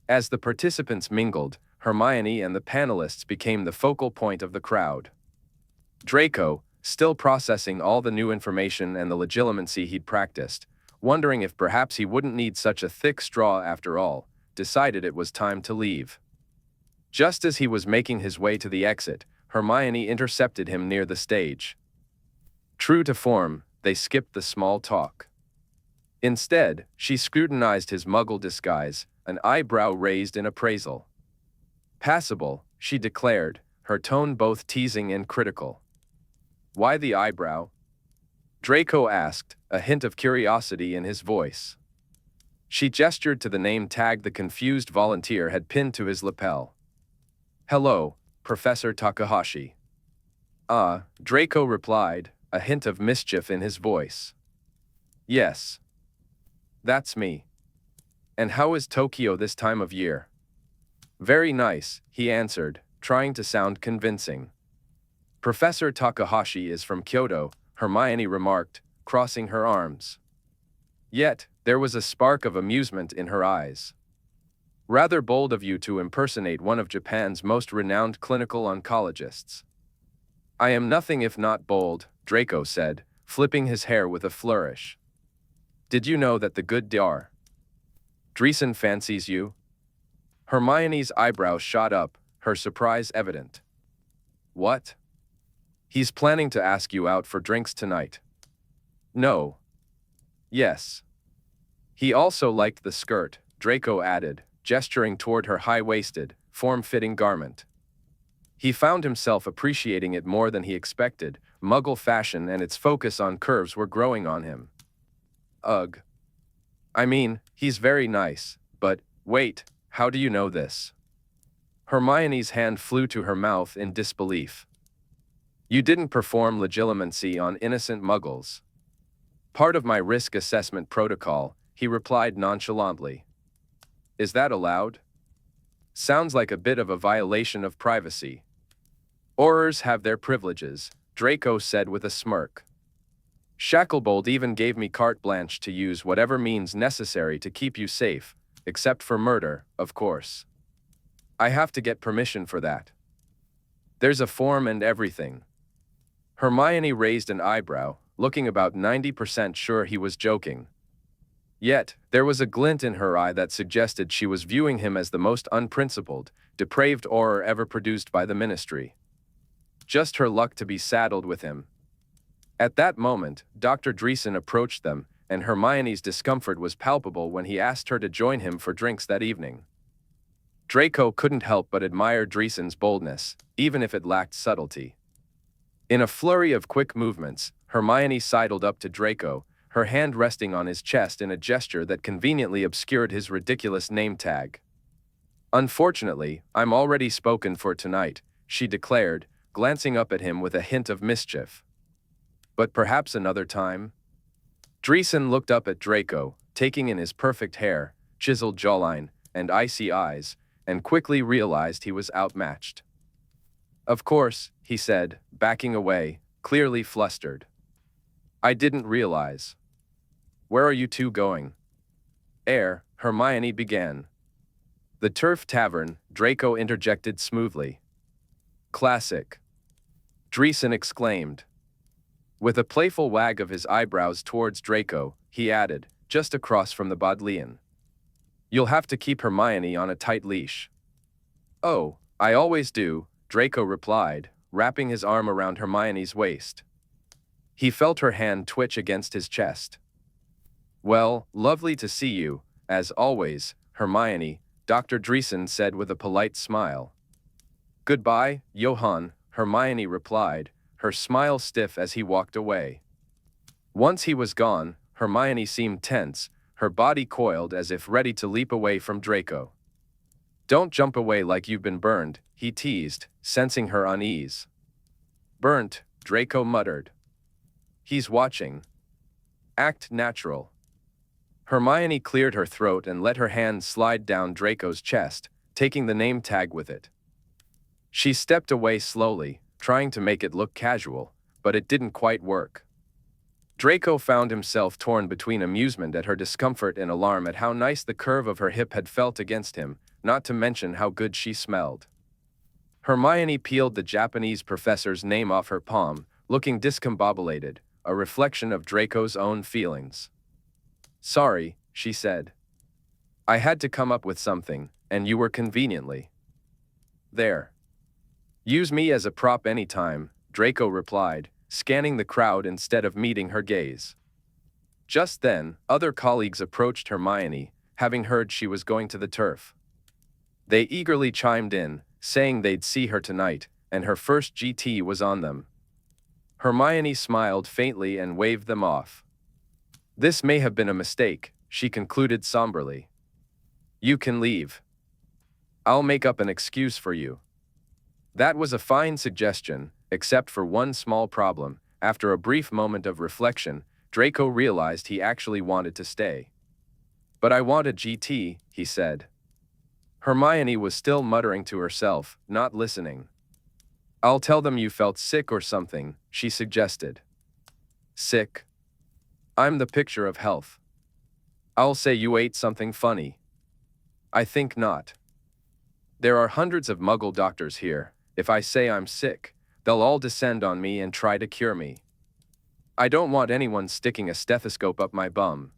Speaker 1: As the participants mingled, Hermione and the panelists became the focal point of the crowd. Draco, still processing all the new information and the legilimency he'd practiced, wondering if perhaps he wouldn't need such a thick straw after all, decided it was time to leave. Just as he was making his way to the exit, Hermione intercepted him near the stage. True to form, they skipped the small talk. Instead, she scrutinized his Muggle disguise, an eyebrow raised in appraisal. "Passable," she declared, her tone both teasing and critical. "Why the eyebrow?" Draco asked, a hint of curiosity in his voice. She gestured to the name tag the confused volunteer had pinned to his lapel. Hello, Professor Takahashi. Draco replied, a hint of mischief in his voice. Yes. That's me. And how is Tokyo this time of year? Very nice, he answered, trying to sound convincing. Professor Takahashi is from Kyoto, Hermione remarked, crossing her arms. Yet, there was a spark of amusement in her eyes. Rather bold of you to impersonate one of Japan's most renowned clinical oncologists. I am nothing if not bold, Draco said, flipping his hair with a flourish. Did you know that the good Dr. Dreesen fancies you? Hermione's eyebrows shot up, her surprise evident. What? He's planning to ask you out for drinks tonight. No. Yes. He also liked the skirt, Draco added, gesturing toward her high-waisted, form-fitting garment. He found himself appreciating it more than he expected. Muggle fashion and its focus on curves were growing on him. Ugh. I mean, he's very nice, but, wait, how do you know this? Hermione's hand flew to her mouth in disbelief. You didn't perform legilimency on innocent muggles. Part of my risk assessment protocol, he replied nonchalantly. Is that allowed? Sounds like a bit of a violation of privacy. Aurors have their privileges, Draco said with a smirk. Shacklebolt even gave me carte blanche to use whatever means necessary to keep you safe, except for murder, of course. I have to get permission for that. There's a form and everything. Hermione raised an eyebrow, looking about 90% sure he was joking. Yet, there was a glint in her eye that suggested she was viewing him as the most unprincipled, depraved Auror ever produced by the Ministry. Just her luck to be saddled with him. At that moment, Dr. Dreesen approached them, and Hermione's discomfort was palpable when he asked her to join him for drinks that evening. Draco couldn't help but admire Dreesen's boldness, even if it lacked subtlety. In a flurry of quick movements, Hermione sidled up to Draco, her hand resting on his chest in a gesture that conveniently obscured his ridiculous name tag. Unfortunately, I'm already spoken for tonight, she declared, glancing up at him with a hint of mischief. But perhaps another time? Dreesen looked up at Draco, taking in his perfect hair, chiseled jawline, and icy eyes, and quickly realized he was outmatched. Of course, he said, backing away, clearly flustered. I didn't realize. Where are you two going? Hermione began. The Turf Tavern, Draco interjected smoothly. Classic. Dreesen exclaimed. With a playful wag of his eyebrows towards Draco, he added, just across from the Bodleian. You'll have to keep Hermione on a tight leash. Oh, I always do, Draco replied, wrapping his arm around Hermione's waist. He felt her hand twitch against his chest. Well, lovely to see you, as always, Hermione, Dr. Dreesen said with a polite smile. Goodbye, Johann, Hermione replied, her smile stiff as he walked away. Once he was gone, Hermione seemed tense, her body coiled as if ready to leap away from Draco. Don't jump away like you've been burned, he teased, sensing her unease. Burnt, Draco muttered. He's watching. Act natural. Hermione cleared her throat and let her hand slide down Draco's chest, taking the name tag with it. She stepped away slowly, trying to make it look casual, but it didn't quite work. Draco found himself torn between amusement at her discomfort and alarm at how nice the curve of her hip had felt against him, not to mention how good she smelled. Hermione peeled the Japanese professor's name off her palm, looking discombobulated, a reflection of Draco's own feelings. Sorry, she said. I had to come up with something, and you were conveniently. There. Use me as a prop anytime, Draco replied, scanning the crowd instead of meeting her gaze. Just then, other colleagues approached Hermione, having heard she was going to the turf. They eagerly chimed in, saying they'd see her tonight, and her first GT was on them. Hermione smiled faintly and waved them off. This may have been a mistake, she concluded somberly. You can leave. I'll make up an excuse for you. That was a fine suggestion, except for one small problem. After a brief moment of reflection, Draco realized he actually wanted to stay. But I want a GT, he said. Hermione was still muttering to herself, not listening. I'll tell them you felt sick or something, she suggested. Sick? I'm the picture of health. I'll say you ate something funny. I think not. There are hundreds of Muggle doctors here. If I say I'm sick, they'll all descend on me and try to cure me. I don't want anyone sticking a stethoscope up my bum.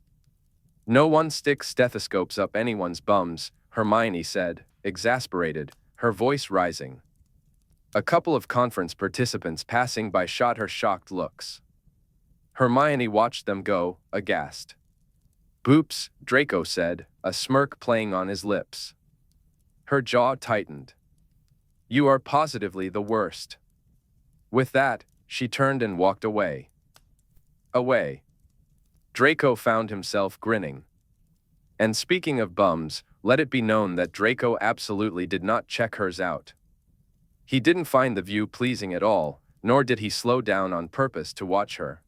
Speaker 1: No one sticks stethoscopes up anyone's bums, Hermione said, exasperated, her voice rising. A couple of conference participants passing by shot her shocked looks. Hermione watched them go, aghast. Boops, Draco said, a smirk playing on his lips. Her jaw tightened. You are positively the worst. With that, she turned and walked away. Away. Draco found himself grinning. And speaking of bums, let it be known that Draco absolutely did not check hers out. He didn't find the view pleasing at all, nor did he slow down on purpose to watch her.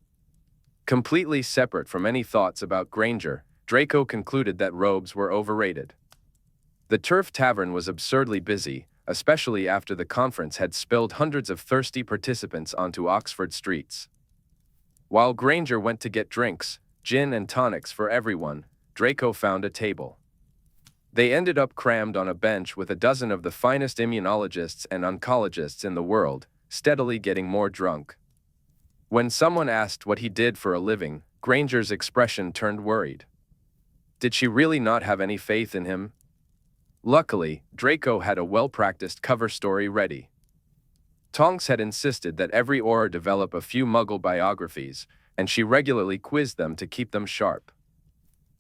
Speaker 1: Completely separate from any thoughts about Granger, Draco concluded that robes were overrated. The Turf Tavern was absurdly busy, especially after the conference had spilled hundreds of thirsty participants onto Oxford streets. While Granger went to get drinks, gin and tonics for everyone, Draco found a table. They ended up crammed on a bench with a dozen of the finest immunologists and oncologists in the world, steadily getting more drunk. When someone asked what he did for a living, Granger's expression turned worried. Did she really not have any faith in him? Luckily, Draco had a well-practiced cover story ready. Tonks had insisted that every Auror develop a few Muggle biographies, and she regularly quizzed them to keep them sharp.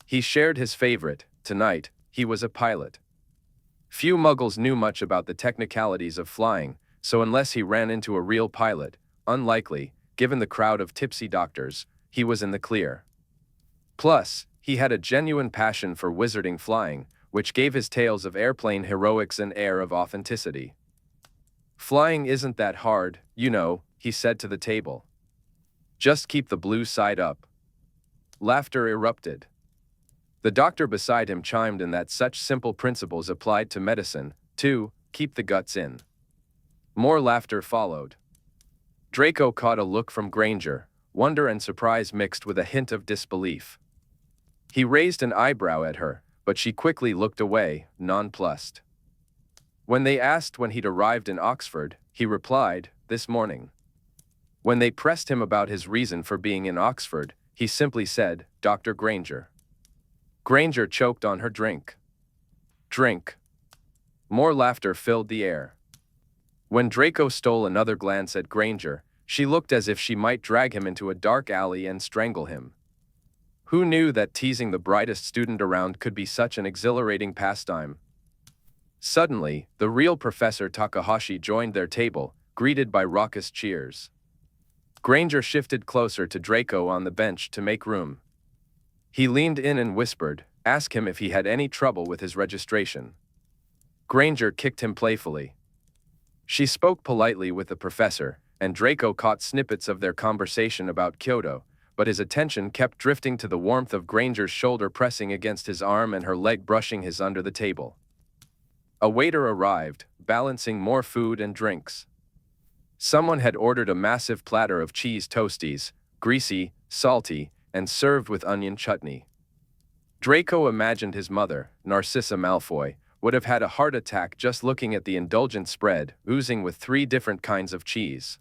Speaker 1: He shared his favorite. Tonight, he was a pilot. Few Muggles knew much about the technicalities of flying, so unless he ran into a real pilot, unlikely, given the crowd of tipsy doctors, he was in the clear. Plus, he had a genuine passion for wizarding flying, which gave his tales of airplane heroics an air of authenticity. Flying isn't that hard, you know, he said to the table. Just keep the blue side up. Laughter erupted. The doctor beside him chimed in that such simple principles applied to medicine, too, keep the guts in. More laughter followed. Draco caught a look from Granger, wonder and surprise mixed with a hint of disbelief. He raised an eyebrow at her, but she quickly looked away, nonplussed. When they asked when he'd arrived in Oxford, he replied, this morning. When they pressed him about his reason for being in Oxford, he simply said, Dr. Granger. Granger choked on her drink. Drink. More laughter filled the air. When Draco stole another glance at Granger, she looked as if she might drag him into a dark alley and strangle him. Who knew that teasing the brightest student around could be such an exhilarating pastime? Suddenly, the real Professor Takahashi joined their table, greeted by raucous cheers. Granger shifted closer to Draco on the bench to make room. He leaned in and whispered, ask him if he had any trouble with his registration. Granger kicked him playfully. She spoke politely with the professor, and Draco caught snippets of their conversation about Kyoto, but his attention kept drifting to the warmth of Granger's shoulder pressing against his arm and her leg brushing his under the table. A waiter arrived, balancing more food and drinks. Someone had ordered a massive platter of cheese toasties, greasy, salty, and served with onion chutney. Draco imagined his mother, Narcissa Malfoy, would have had a heart attack just looking at the indulgent spread, oozing with 3 different kinds of cheese.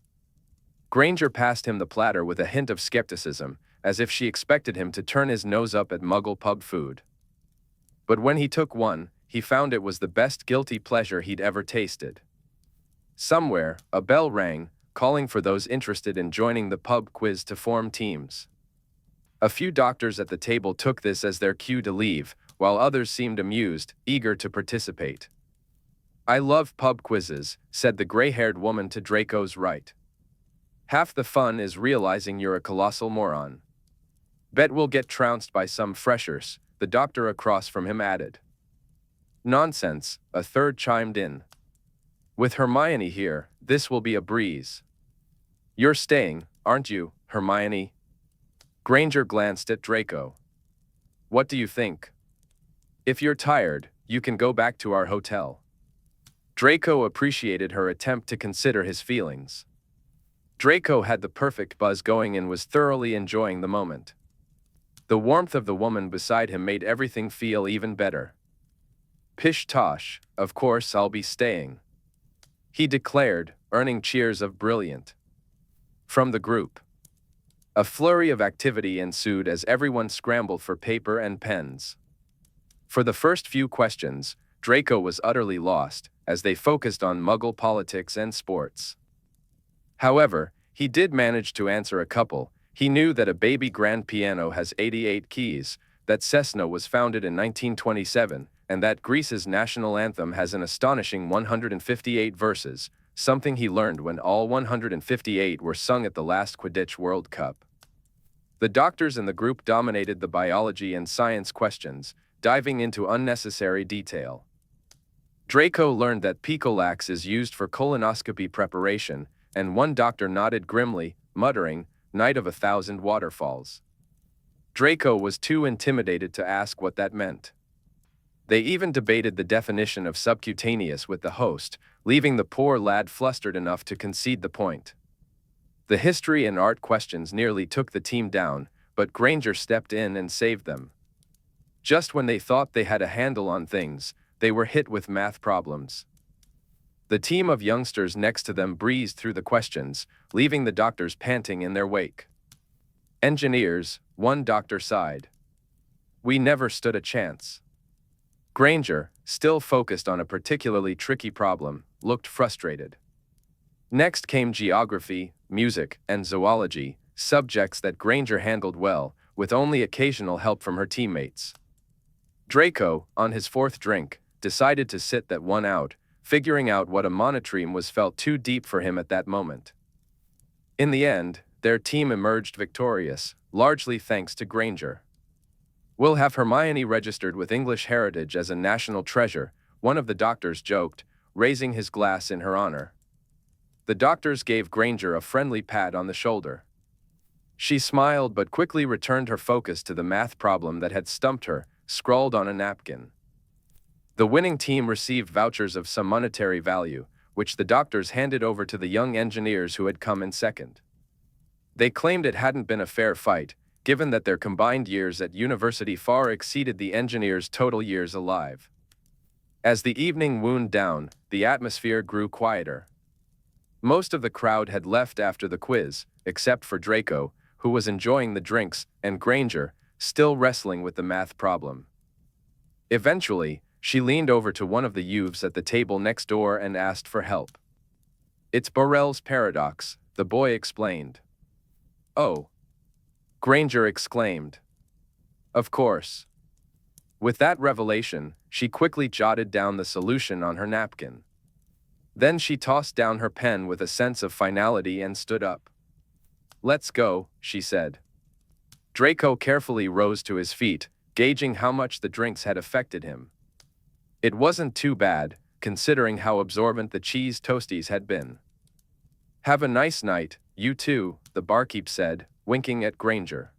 Speaker 1: Granger passed him the platter with a hint of skepticism, as if she expected him to turn his nose up at Muggle pub food. But when he took one, he found it was the best guilty pleasure he'd ever tasted. Somewhere, a bell rang, calling for those interested in joining the pub quiz to form teams. A few doctors at the table took this as their cue to leave, while others seemed amused, eager to participate. I love pub quizzes, said the gray-haired woman to Draco's right. Half the fun is realizing you're a colossal moron. Bet we'll get trounced by some freshers, the doctor across from him added. Nonsense, a third chimed in. With Hermione here, this will be a breeze. You're staying, aren't you, Hermione? Granger glanced at Draco. What do you think? If you're tired, you can go back to our hotel. Draco appreciated her attempt to consider his feelings. Draco had the perfect buzz going and was thoroughly enjoying the moment. The warmth of the woman beside him made everything feel even better. Pish tosh, of course I'll be staying, he declared, earning cheers of brilliant from the group. A flurry of activity ensued as everyone scrambled for paper and pens. For the first few questions, Draco was utterly lost, as they focused on Muggle politics and sports. However, he did manage to answer a couple. He knew that a baby grand piano has 88 keys, that Cessna was founded in 1927, and that Greece's national anthem has an astonishing 158 verses, something he learned when all 158 were sung at the last Quidditch World Cup. The doctors in the group dominated the biology and science questions, diving into unnecessary detail. Draco learned that Picolax is used for colonoscopy preparation, and one doctor nodded grimly, muttering, "Night of 1,000 waterfalls." Draco was too intimidated to ask what that meant. They even debated the definition of subcutaneous with the host, leaving the poor lad flustered enough to concede the point. The history and art questions nearly took the team down, but Granger stepped in and saved them. Just when they thought they had a handle on things, they were hit with math problems. The team of youngsters next to them breezed through the questions, leaving the doctors panting in their wake. Engineers, one doctor sighed. We never stood a chance. Granger, still focused on a particularly tricky problem, looked frustrated. Next came geography, music, and zoology, subjects that Granger handled well, with only occasional help from her teammates. Draco, on his fourth drink, decided to sit that one out, figuring out what a monotreme was felt too deep for him at that moment. In the end, their team emerged victorious, largely thanks to Granger. We'll have Hermione registered with English Heritage as a national treasure, one of the doctors joked, raising his glass in her honor. The doctors gave Granger a friendly pat on the shoulder. She smiled but quickly returned her focus to the math problem that had stumped her, scrawled on a napkin. The winning team received vouchers of some monetary value, which the doctors handed over to the young engineers who had come in second. They claimed it hadn't been a fair fight, given that their combined years at university far exceeded the engineers' total years alive. As the evening wound down, the atmosphere grew quieter. Most of the crowd had left after the quiz, except for Draco, who was enjoying the drinks, and Granger, still wrestling with the math problem. Eventually, she leaned over to one of the youths at the table next door and asked for help. It's Borel's paradox, the boy explained. Oh, Granger exclaimed. Of course. With that revelation, she quickly jotted down the solution on her napkin. Then she tossed down her pen with a sense of finality and stood up. Let's go, she said. Draco carefully rose to his feet, gauging how much the drinks had affected him. It wasn't too bad, considering how absorbent the cheese toasties had been. Have a nice night, you too, the barkeep said, winking at Granger.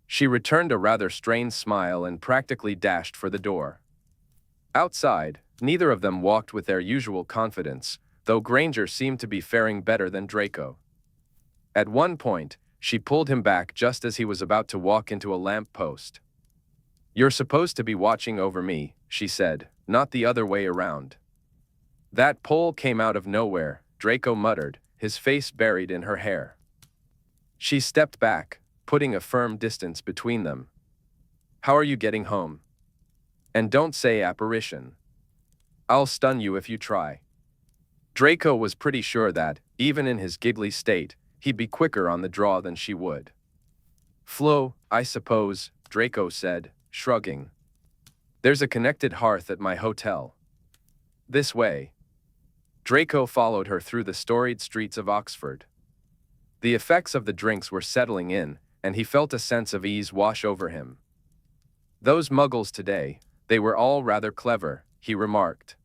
Speaker 1: She returned a rather strained smile and practically dashed for the door. Outside, neither of them walked with their usual confidence, though Granger seemed to be faring better than Draco. At one point, she pulled him back just as he was about to walk into a lamp post. You're supposed to be watching over me, she said, not the other way around. That pole came out of nowhere, Draco muttered, his face buried in her hair. She stepped back, putting a firm distance between them. How are you getting home? And don't say apparition. I'll stun you if you try. Draco was pretty sure that, even in his giggly state, he'd be quicker on the draw than she would. Flo, I suppose, Draco said, shrugging. There's a connected hearth at my hotel. This way. Draco followed her through the storied streets of Oxford. The effects of the drinks were settling in, and he felt a sense of ease wash over him. Those muggles today, they were all rather clever, he remarked.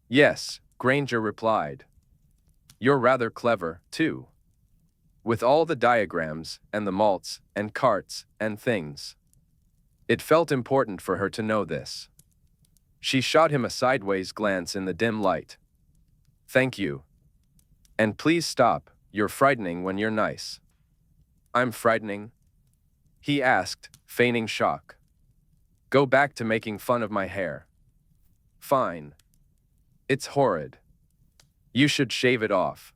Speaker 1: Yes, Granger replied. You're rather clever, too. With all the diagrams, and the malts, and carts, and things. It felt important for her to know this. She shot him a sideways glance in the dim light. Thank you. And please stop, you're frightening when you're nice. I'm frightening? He asked, feigning shock. Go back to making fun of my hair. Fine. It's horrid. You should shave it off.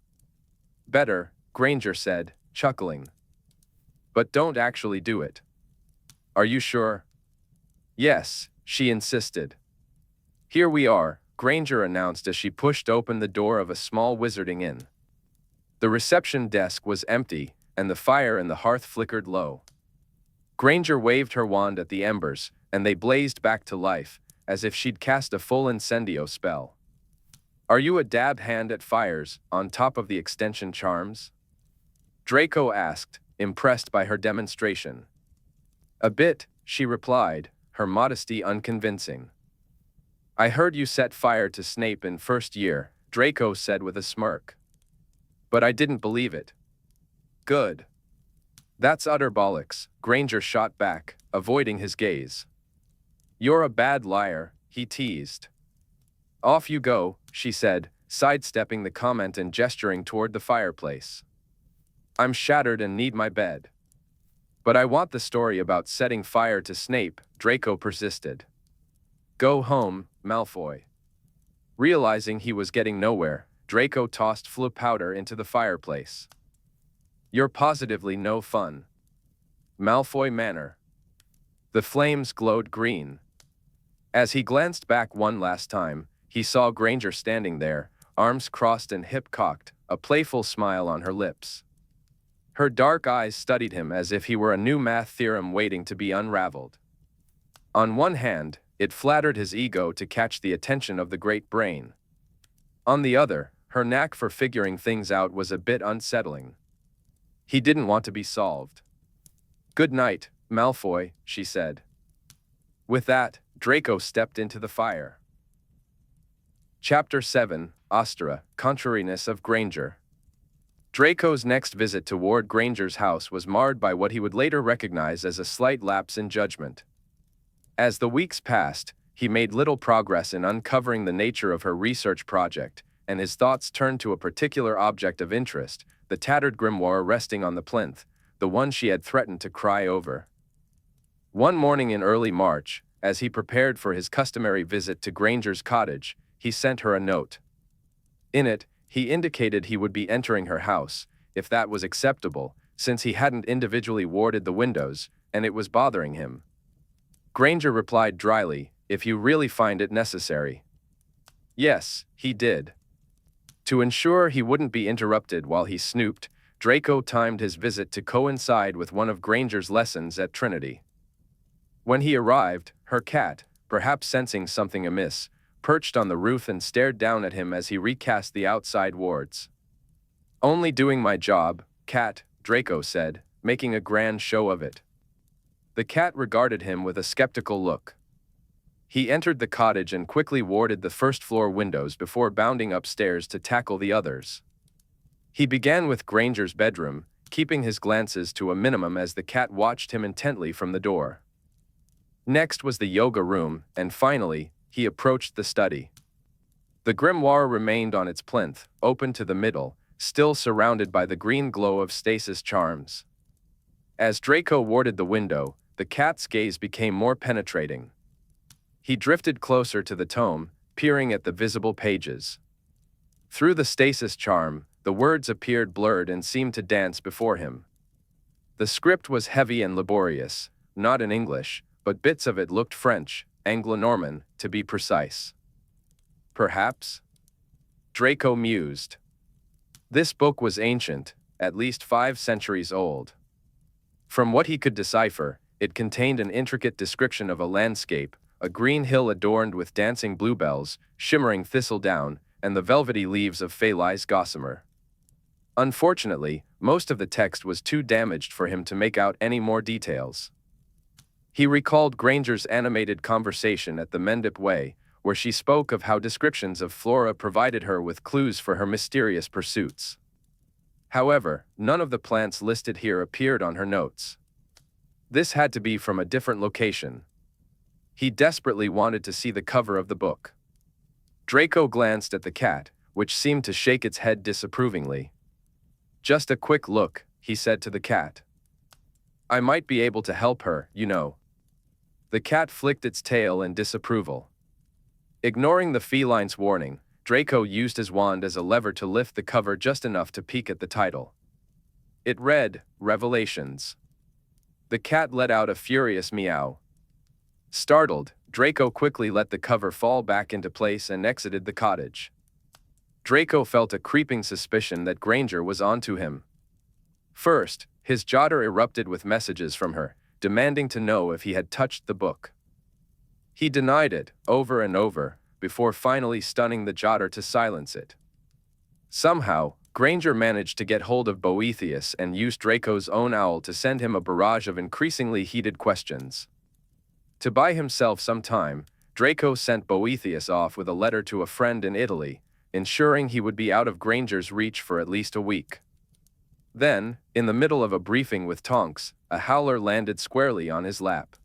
Speaker 1: Better, Granger said, chuckling. But don't actually do it. Are you sure? Yes, she insisted. Here we are, Granger announced as she pushed open the door of a small wizarding inn. The reception desk was empty, and the fire in the hearth flickered low. Granger waved her wand at the embers, and they blazed back to life, as if she'd cast a full incendio spell. Are you a dab hand at fires, on top of the extension charms? Draco asked, impressed by her demonstration. A bit, she replied, her modesty unconvincing. I heard you set fire to Snape in first year, Draco said with a smirk. But I didn't believe it. Good. That's utter bollocks, Granger shot back, avoiding his gaze. You're a bad liar, he teased. Off you go, she said, sidestepping the comment and gesturing toward the fireplace. I'm shattered and need my bed. But I want the story about setting fire to Snape, Draco persisted. Go home, Malfoy. Realizing he was getting nowhere, Draco tossed Floo powder into the fireplace. You're positively no fun. Malfoy Manor. The flames glowed green. As he glanced back one last time, he saw Granger standing there, arms crossed and hip cocked, a playful smile on her lips. Her dark eyes studied him as if he were a new math theorem waiting to be unraveled. On one hand, it flattered his ego to catch the attention of the great brain. On the other, her knack for figuring things out was a bit unsettling. He didn't want to be solved. Good night, Malfoy, she said. With that, Draco stepped into the fire. Chapter 7, Ostera, Contrariness of Granger. Draco's next visit toward Granger's house was marred by what he would later recognize as a slight lapse in judgment. As the weeks passed, he made little progress in uncovering the nature of her research project, and his thoughts turned to a particular object of interest, the tattered grimoire resting on the plinth, the one she had threatened to cry over. One morning in early March, as he prepared for his customary visit to Granger's cottage, he sent her a note. In it, he indicated he would be entering her house, if that was acceptable, since he hadn't individually warded the windows, and it was bothering him. Granger replied dryly, if you really find it necessary. Yes, he did. To ensure he wouldn't be interrupted while he snooped, Draco timed his visit to coincide with one of Granger's lessons at Trinity. When he arrived, her cat, perhaps sensing something amiss, perched on the roof and stared down at him as he recast the outside wards. Only doing my job, cat, Draco said, making a grand show of it. The cat regarded him with a skeptical look. He entered the cottage and quickly warded the first-floor windows before bounding upstairs to tackle the others. He began with Granger's bedroom, keeping his glances to a minimum as the cat watched him intently from the door. Next was the yoga room, and finally, he approached the study. The grimoire remained on its plinth, open to the middle, still surrounded by the green glow of stasis charms. As Draco warded the window, the cat's gaze became more penetrating. He drifted closer to the tome, peering at the visible pages. Through the stasis charm, the words appeared blurred and seemed to dance before him. The script was heavy and laborious, not in English, but bits of it looked French, Anglo-Norman, to be precise. Perhaps? Draco mused. This book was ancient, at least 5 centuries old. From what he could decipher, it contained an intricate description of a landscape, a green hill adorned with dancing bluebells, shimmering thistledown, and the velvety leaves of Phalis gossamer. Unfortunately, Most of the text was too damaged for him to make out any more details. He recalled Granger's animated conversation at the Mendip Way, where she spoke of how descriptions of Flora provided her with clues for her mysterious pursuits. However, none of the plants listed here appeared on her notes. This had to be from a different location. He desperately wanted to see the cover of the book. Draco glanced at the cat, which seemed to shake its head disapprovingly. "Just a quick look," he said to the cat. "I might be able to help her, you know." The cat flicked its tail in disapproval. Ignoring the feline's warning, Draco used his wand as a lever to lift the cover just enough to peek at the title. It read, "Revelations." The cat let out a furious meow. Startled, Draco quickly let the cover fall back into place and exited the cottage. Draco felt a creeping suspicion that Granger was onto him. First, his jotter erupted with messages from her, demanding to know if he had touched the book. He denied it, over and over, before finally stunning the jotter to silence it. Somehow, Granger managed to get hold of Boethius and used Draco's own owl to send him a barrage of increasingly heated questions. To buy himself some time, Draco sent Boethius off with a letter to a friend in Italy, ensuring he would be out of Granger's reach for at least a week. Then, in the middle of a briefing with Tonks, a howler landed squarely on his lap.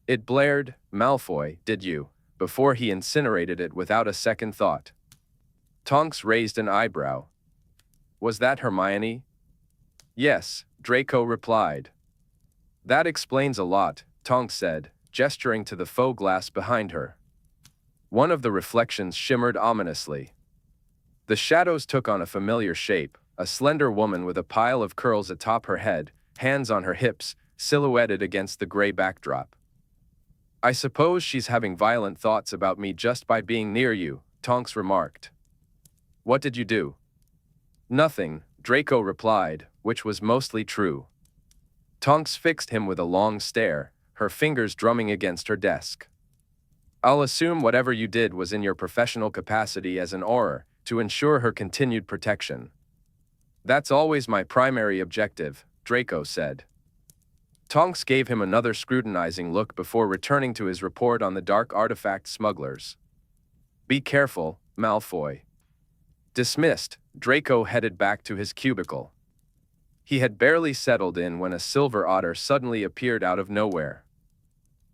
Speaker 1: It blared, "Malfoy, did you?" before he incinerated it without a second thought. Tonks raised an eyebrow. "Was that Hermione?" "Yes," Draco replied. "That explains a lot," Tonks said, gesturing to the faux glass behind her. One of the reflections shimmered ominously. The shadows took on a familiar shape, a slender woman with a pile of curls atop her head, hands on her hips, silhouetted against the gray backdrop. "I suppose she's having violent thoughts about me just by being near you," Tonks remarked. "What did you do?" "Nothing," Draco replied, which was mostly true. Tonks fixed him with a long stare, her fingers drumming against her desk. "I'll assume whatever you did was in your professional capacity as an Auror, to ensure her continued protection." "That's always my primary objective," Draco said. Tonks gave him another scrutinizing look before returning to his report on the dark artifact smugglers. "Be careful, Malfoy." Dismissed, Draco headed back to his cubicle. He had barely settled in when a silver otter suddenly appeared out of nowhere.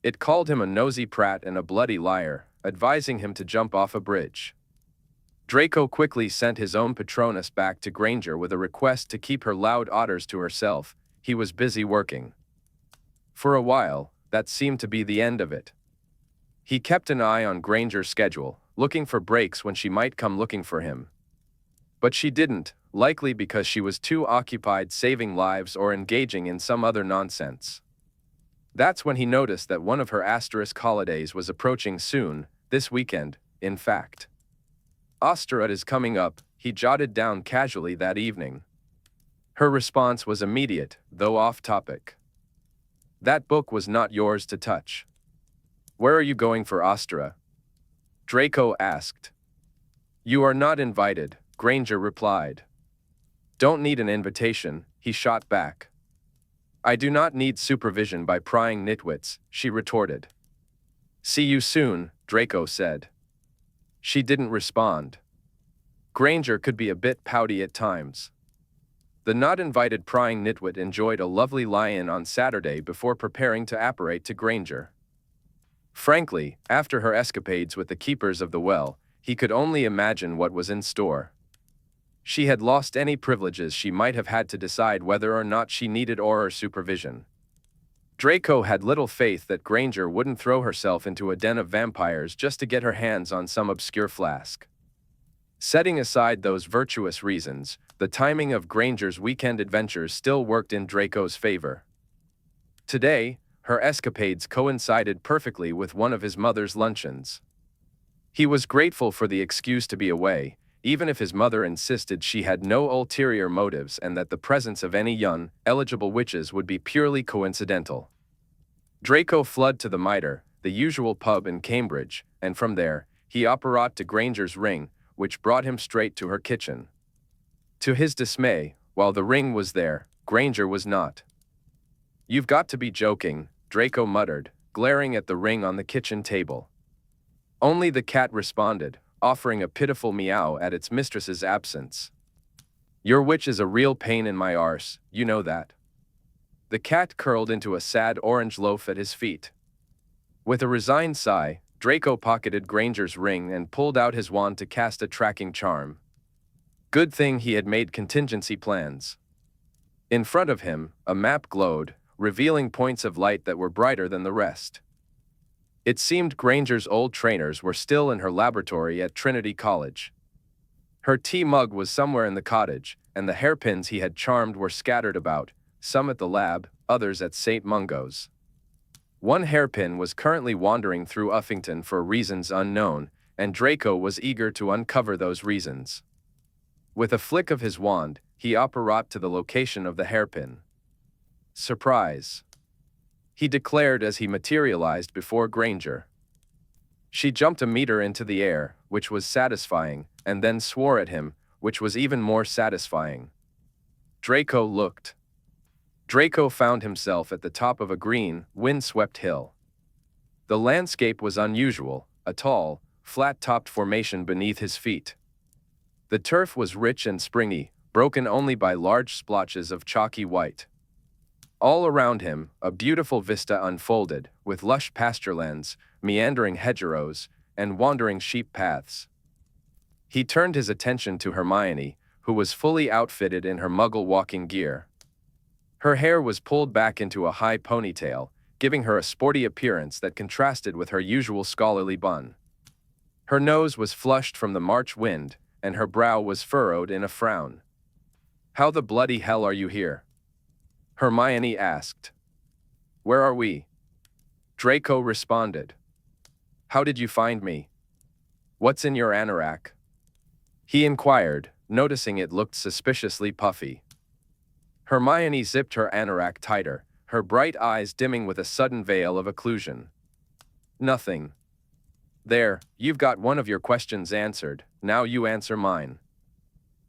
Speaker 1: It called him a nosy prat and a bloody liar, advising him to jump off a bridge. Draco quickly sent his own Patronus back to Granger with a request to keep her loud otters to herself. He was busy working. For a while, that seemed to be the end of it. He kept an eye on Granger's schedule, looking for breaks when she might come looking for him. But she didn't, likely because she was too occupied saving lives or engaging in some other nonsense. That's when he noticed that one of her asterisk holidays was approaching soon, this weekend, in fact. "Osterud is coming up," he jotted down casually that evening. Her response was immediate, though off-topic. "That book was not yours to touch." "Where are you going for Ostra?" Draco asked. "You are not invited," Granger replied. "Don't need an invitation," he shot back. "I do not need supervision by prying nitwits," she retorted. "See you soon," Draco said. She didn't respond. Granger could be a bit pouty at times. The not-invited prying nitwit enjoyed a lovely lie-in on Saturday before preparing to apparate to Granger. Frankly, after her escapades with the keepers of the well, he could only imagine what was in store. She had lost any privileges she might have had to decide whether or not she needed Auror supervision. Draco had little faith that Granger wouldn't throw herself into a den of vampires just to get her hands on some obscure flask. Setting aside those virtuous reasons, the timing of Granger's weekend adventures still worked in Draco's favor. Today, her escapades coincided perfectly with one of his mother's luncheons. He was grateful for the excuse to be away, even if his mother insisted she had no ulterior motives and that the presence of any young, eligible witches would be purely coincidental. Draco fled to the Mitre, the usual pub in Cambridge, and from there, he apparat to Granger's ring, which brought him straight to her kitchen. To his dismay, while the ring was there, Granger was not. "You've got to be joking," Draco muttered, glaring at the ring on the kitchen table. Only the cat responded, offering a pitiful meow at its mistress's absence. "Your witch is a real pain in my arse, you know that." The cat curled into a sad orange loaf at his feet. With a resigned sigh, Draco pocketed Granger's ring and pulled out his wand to cast a tracking charm. Good thing he had made contingency plans. In front of him, a map glowed, revealing points of light that were brighter than the rest. It seemed Granger's old trainers were still in her laboratory at Trinity College. Her tea mug was somewhere in the cottage, and the hairpins he had charmed were scattered about, some at the lab, others at St. Mungo's. One hairpin was currently wandering through Uffington for reasons unknown, and Draco was eager to uncover those reasons. With a flick of his wand, he apparat to the location of the hairpin. "Surprise," he declared as he materialized before Granger. She jumped a meter into the air, which was satisfying, and then swore at him, which was even more satisfying. Draco looked. Draco found himself at the top of a green, wind-swept hill. The landscape was unusual, a tall, flat-topped formation beneath his feet. The turf was rich and springy, broken only by large splotches of chalky white. All around him, a beautiful vista unfolded, with lush pasturelands, meandering hedgerows, and wandering sheep paths. He turned his attention to Hermione, who was fully outfitted in her muggle walking gear. Her hair was pulled back into a high ponytail, giving her a sporty appearance that contrasted with her usual scholarly bun. Her nose was flushed from the March wind, and her brow was furrowed in a frown. "How the bloody hell are you here?" Hermione asked. "Where are we?" Draco responded. "How did you find me? What's in your anorak?" he inquired, noticing it looked suspiciously puffy. Hermione zipped her anorak tighter, her bright eyes dimming with a sudden veil of occlusion. "Nothing." "There, you've got one of your questions answered, now you answer mine."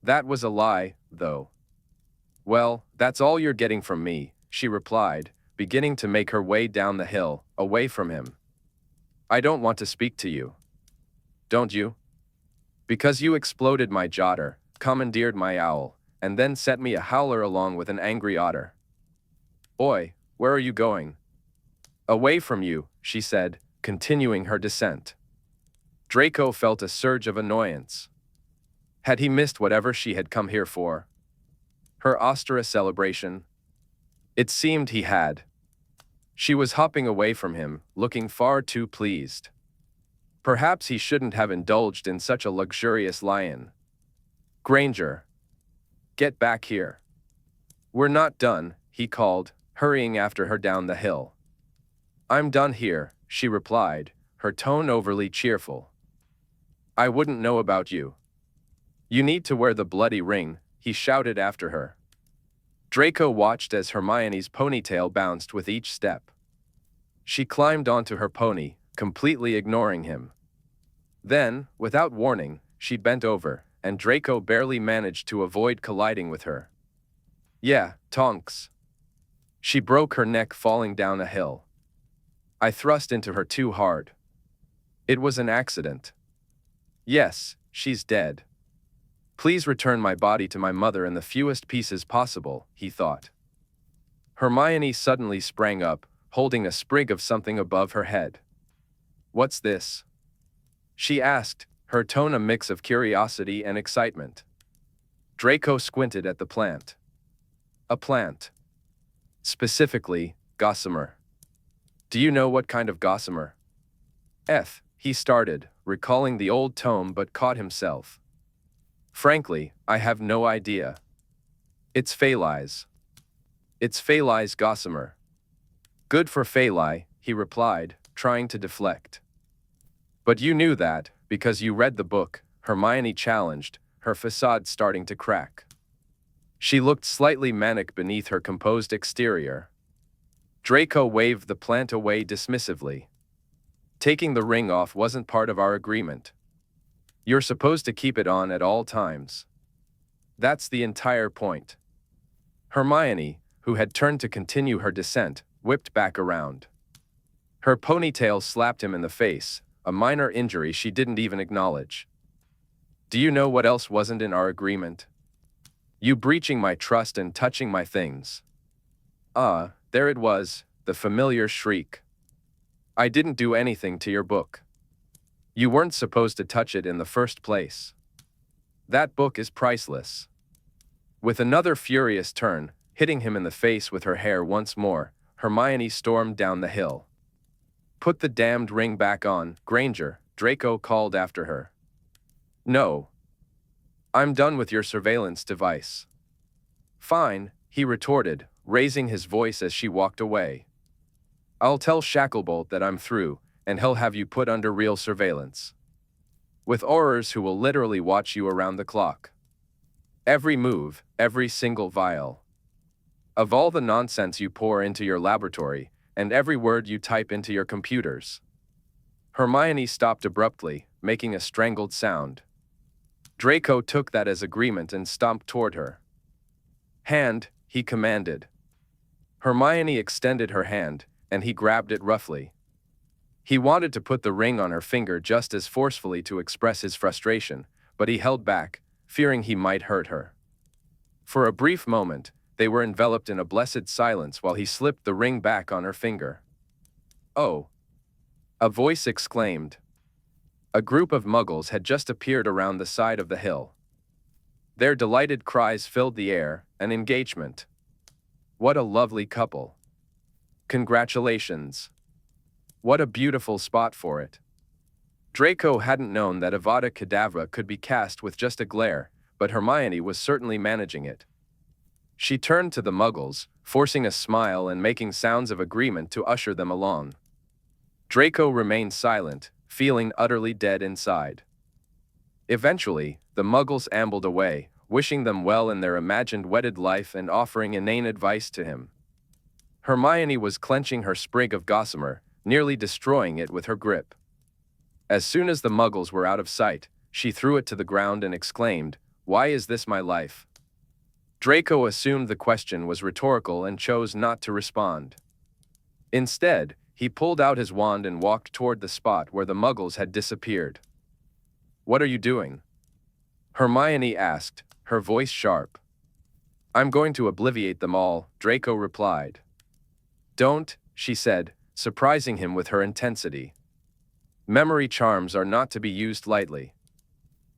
Speaker 1: "That was a lie, though." "Well, that's all you're getting from me," she replied, beginning to make her way down the hill, away from him. "I don't want to speak to you." "Don't you?" "Because you exploded my jotter, commandeered my owl, and then sent me a howler along with an angry otter." "Oi, where are you going?" "Away from you," she said, continuing her descent. Draco felt a surge of annoyance. Had he missed whatever she had come here for? Her Ostara celebration? It seemed he had. She was hopping away from him, looking far too pleased. Perhaps he shouldn't have indulged in such a luxurious lie-in. "Granger, get back here." "We're not done," he called, hurrying after her down the hill. "I'm done here," she replied, her tone overly cheerful. "I wouldn't know about you." "You need to wear the bloody ring," he shouted after her. Draco watched as Hermione's ponytail bounced with each step. She climbed onto her pony, completely ignoring him. Then, without warning, she bent over, and Draco barely managed to avoid colliding with her. "Yeah, tonks." She broke her neck falling down a hill. "I thrust into her too hard. It was an accident." "Yes, she's dead. Please return my body to my mother in the fewest pieces possible," he thought. Hermione suddenly sprang up, holding a sprig of something above her head. "What's this?" she asked, her tone a mix of curiosity and excitement. Draco squinted at the plant. "A plant. Specifically, gossamer." "Do you know what kind of gossamer?" He started, recalling the old tome but caught himself. "Frankly, I have no idea." "It's Phaelai's." "It's Phaelai's gossamer." "Good for Phaelai," he replied, trying to deflect. "But you knew that, because you read the book," Hermione challenged, her facade starting to crack. She looked slightly manic beneath her composed exterior. Draco waved the plant away dismissively. "Taking the ring off wasn't part of our agreement. You're supposed to keep it on at all times. That's the entire point." Hermione, who had turned to continue her descent, whipped back around. Her ponytail slapped him in the face, a minor injury she didn't even acknowledge. Do you know what else wasn't in our agreement? You breaching my trust and touching my things. There it was, the familiar shriek. I didn't do anything to your book. You weren't supposed to touch it in the first place. That book is priceless. With another furious turn, hitting him in the face with her hair once more, Hermione stormed down the hill. Put the damned ring back on, Granger, Draco called after her. No. I'm done with your surveillance device. Fine, he retorted, raising his voice as she walked away. I'll tell Shacklebolt that I'm through, and he'll have you put under real surveillance. With Aurors who will literally watch you around the clock. Every move, every single vial. Of all the nonsense you pour into your laboratory, and every word you type into your computers. Hermione stopped abruptly, making a strangled sound. Draco took that as agreement and stomped toward her. Hand, he commanded. Hermione extended her hand, and he grabbed it roughly. He wanted to put the ring on her finger just as forcefully to express his frustration, but he held back, fearing he might hurt her. For a brief moment, they were enveloped in a blessed silence while he slipped the ring back on her finger. Oh! A voice exclaimed. A group of muggles had just appeared around the side of the hill. Their delighted cries filled the air, an engagement. What a lovely couple. Congratulations. What a beautiful spot for it. Draco hadn't known that Avada Kedavra could be cast with just a glare, but Hermione was certainly managing it. She turned to the muggles, forcing a smile and making sounds of agreement to usher them along. Draco remained silent, feeling utterly dead inside. Eventually, the muggles ambled away, wishing them well in their imagined wedded life and offering inane advice to him. Hermione was clenching her sprig of gossamer, nearly destroying it with her grip. As soon as the muggles were out of sight, she threw it to the ground and exclaimed, "Why is this my life?" Draco assumed the question was rhetorical and chose not to respond. Instead, he pulled out his wand and walked toward the spot where the muggles had disappeared. "What are you doing?" Hermione asked, her voice sharp. "I'm going to obliviate them all," Draco replied. "Don't," she said, surprising him with her intensity. Memory charms are not to be used lightly.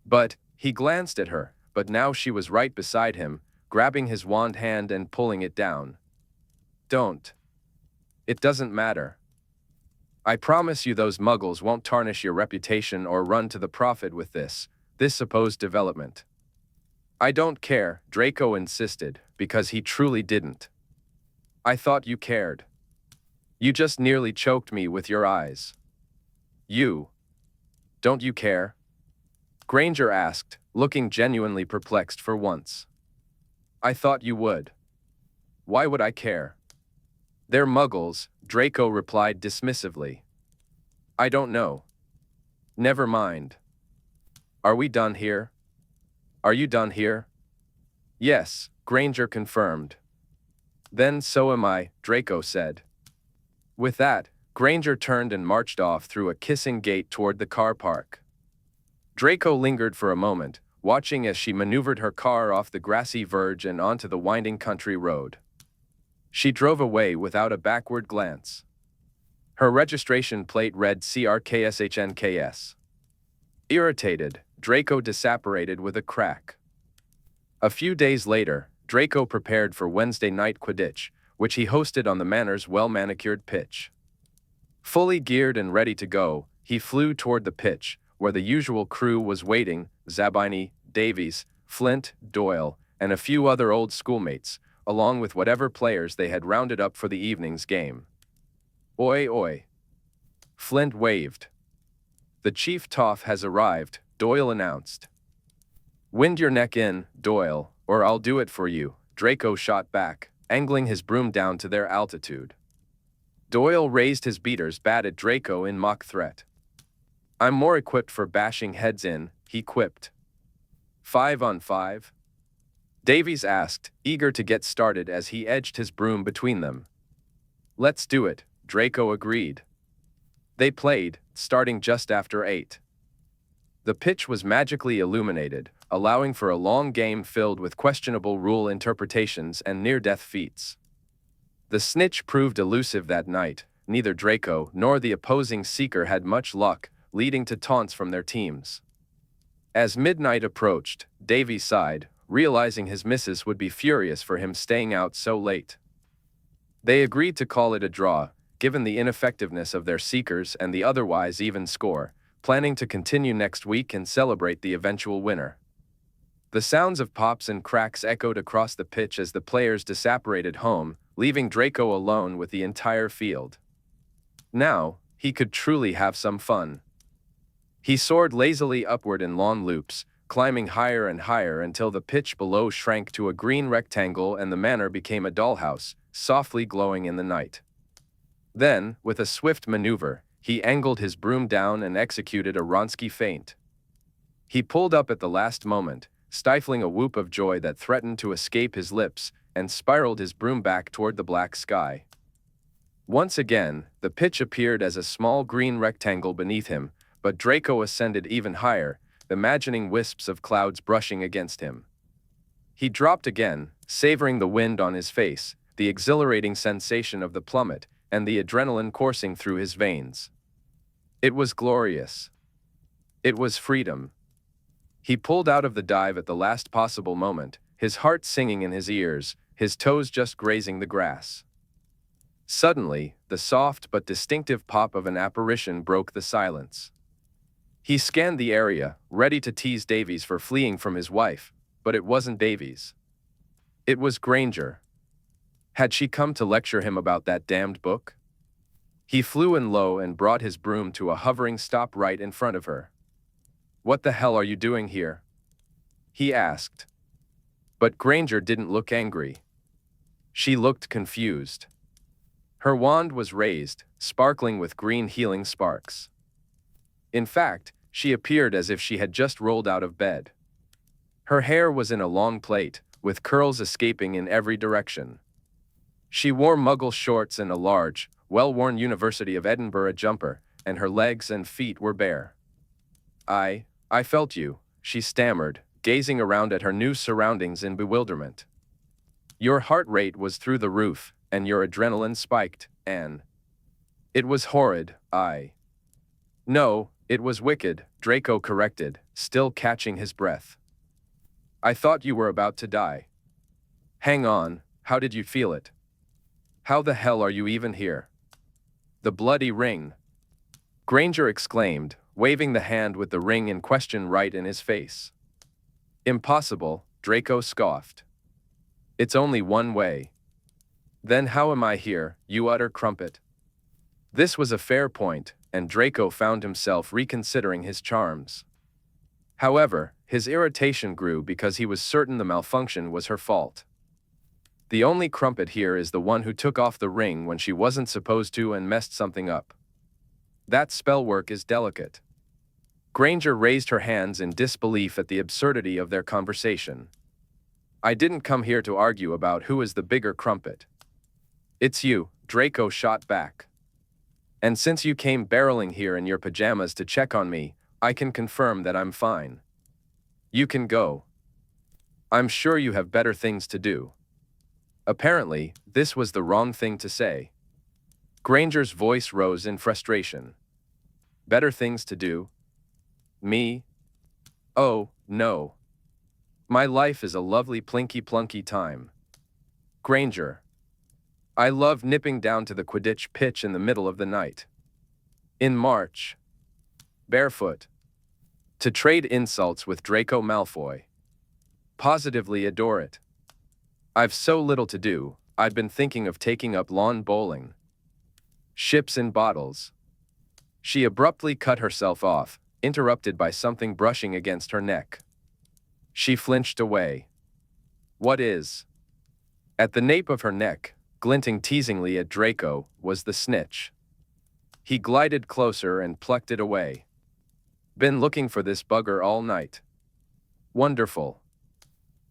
Speaker 1: But, he glanced at her, but now she was right beside him, grabbing his wand hand and pulling it down. "Don't. It doesn't matter. I promise you those muggles won't tarnish your reputation or run to the prophet with this supposed development." "I don't care," Draco insisted, because he truly didn't. "I thought you cared. You just nearly choked me with your eyes." Don't you care?" Granger asked, looking genuinely perplexed for once. "I thought you would." "Why would I care?" "They're muggles," Draco replied dismissively. "I don't know." "Never mind. Are we done here?" "Are you done here?" "Yes," Granger confirmed. "Then so am I," Draco said. With that, Granger turned and marched off through a kissing gate toward the car park. Draco lingered for a moment, watching as she maneuvered her car off the grassy verge and onto the winding country road. She drove away without a backward glance. Her registration plate read CRKSHNKS. Irritated, Draco disapparated with a crack. A few days later, Draco prepared for Wednesday night Quidditch, which he hosted on the Manor's well-manicured pitch. Fully geared and ready to go, he flew toward the pitch, where the usual crew was waiting: Zabini, Davies, Flint, Doyle, and a few other old schoolmates, along with whatever players they had rounded up for the evening's game. "Oi, oi." Flint waved. "The Chief Toff has arrived," Doyle announced. "Wind your neck in, Doyle, or I'll do it for you," Draco shot back, angling his broom down to their altitude. Doyle raised his beaters bat at Draco in mock threat. "I'm more equipped for bashing heads in," he quipped. 5 on 5? Davies asked, eager to get started as he edged his broom between them. Let's do it, Draco agreed. They played, starting just after 8. The pitch was magically illuminated, allowing for a long game filled with questionable rule interpretations and near-death feats. The snitch proved elusive that night. Neither Draco nor the opposing seeker had much luck, leading to taunts from their teams. As midnight approached, Davy sighed, realizing his missus would be furious for him staying out so late. They agreed to call it a draw, given the ineffectiveness of their seekers and the otherwise even score, planning to continue next week and celebrate the eventual winner. The sounds of pops and cracks echoed across the pitch as the players disapparated home, leaving Draco alone with the entire field. Now, he could truly have some fun. He soared lazily upward in long loops, climbing higher and higher until the pitch below shrank to a green rectangle and the manor became a dollhouse, softly glowing in the night. Then, with a swift maneuver, he angled his broom down and executed a Ronsky feint. He pulled up at the last moment, stifling a whoop of joy that threatened to escape his lips, and spiraled his broom back toward the black sky. Once again, the pitch appeared as a small green rectangle beneath him, but Draco ascended even higher, imagining wisps of clouds brushing against him. He dropped again, savoring the wind on his face, the exhilarating sensation of the plummet, and the adrenaline coursing through his veins. It was glorious. It was freedom. He pulled out of the dive at the last possible moment, his heart singing in his ears, his toes just grazing the grass. Suddenly, the soft but distinctive pop of an apparition broke the silence. He scanned the area, ready to tease Davies for fleeing from his wife, but it wasn't Davies. It was Granger. Had she come to lecture him about that damned book? He flew in low and brought his broom to a hovering stop right in front of her. "What the hell are you doing here?" he asked. But Granger didn't look angry. She looked confused. Her wand was raised, sparkling with green healing sparks. In fact, she appeared as if she had just rolled out of bed. Her hair was in a long plait, with curls escaping in every direction. She wore muggle shorts and a large, well-worn University of Edinburgh jumper, and her legs and feet were bare. I felt you," she stammered, gazing around at her new surroundings in bewilderment. "Your heart rate was through the roof, and your adrenaline spiked, Anne. It was horrid, No, it was wicked," Draco corrected, still catching his breath. "I thought you were about to die. Hang on, how did you feel it? How the hell are you even here?" "The bloody ring!" Granger exclaimed, waving the hand with the ring in question right in his face. "Impossible," Draco scoffed. "It's only one way." "Then how am I here, you utter crumpet?" This was a fair point, and Draco found himself reconsidering his charms. However, his irritation grew because he was certain the malfunction was her fault. The only crumpet here is the one who took off the ring when she wasn't supposed to and messed something up. That spell work is delicate. Granger raised her hands in disbelief at the absurdity of their conversation. "I didn't come here to argue about who is the bigger crumpet. It's you," Draco shot back. "And since you came barreling here in your pajamas to check on me, I can confirm that I'm fine. You can go. I'm sure you have better things to do." Apparently, this was the wrong thing to say. Granger's voice rose in frustration. "Better things to do? Me? Oh, no. My life is a lovely plinky-plunky time. Granger. I love nipping down to the Quidditch pitch in the middle of the night. In March. Barefoot. To trade insults with Draco Malfoy. Positively adore it. I've so little to do, I'd been thinking of taking up lawn bowling. Ships in bottles." She abruptly cut herself off, interrupted by something brushing against her neck. She flinched away. "What is?" At the nape of her neck, glinting teasingly at Draco, was the snitch. He glided closer and plucked it away. "Been looking for this bugger all night." "Wonderful.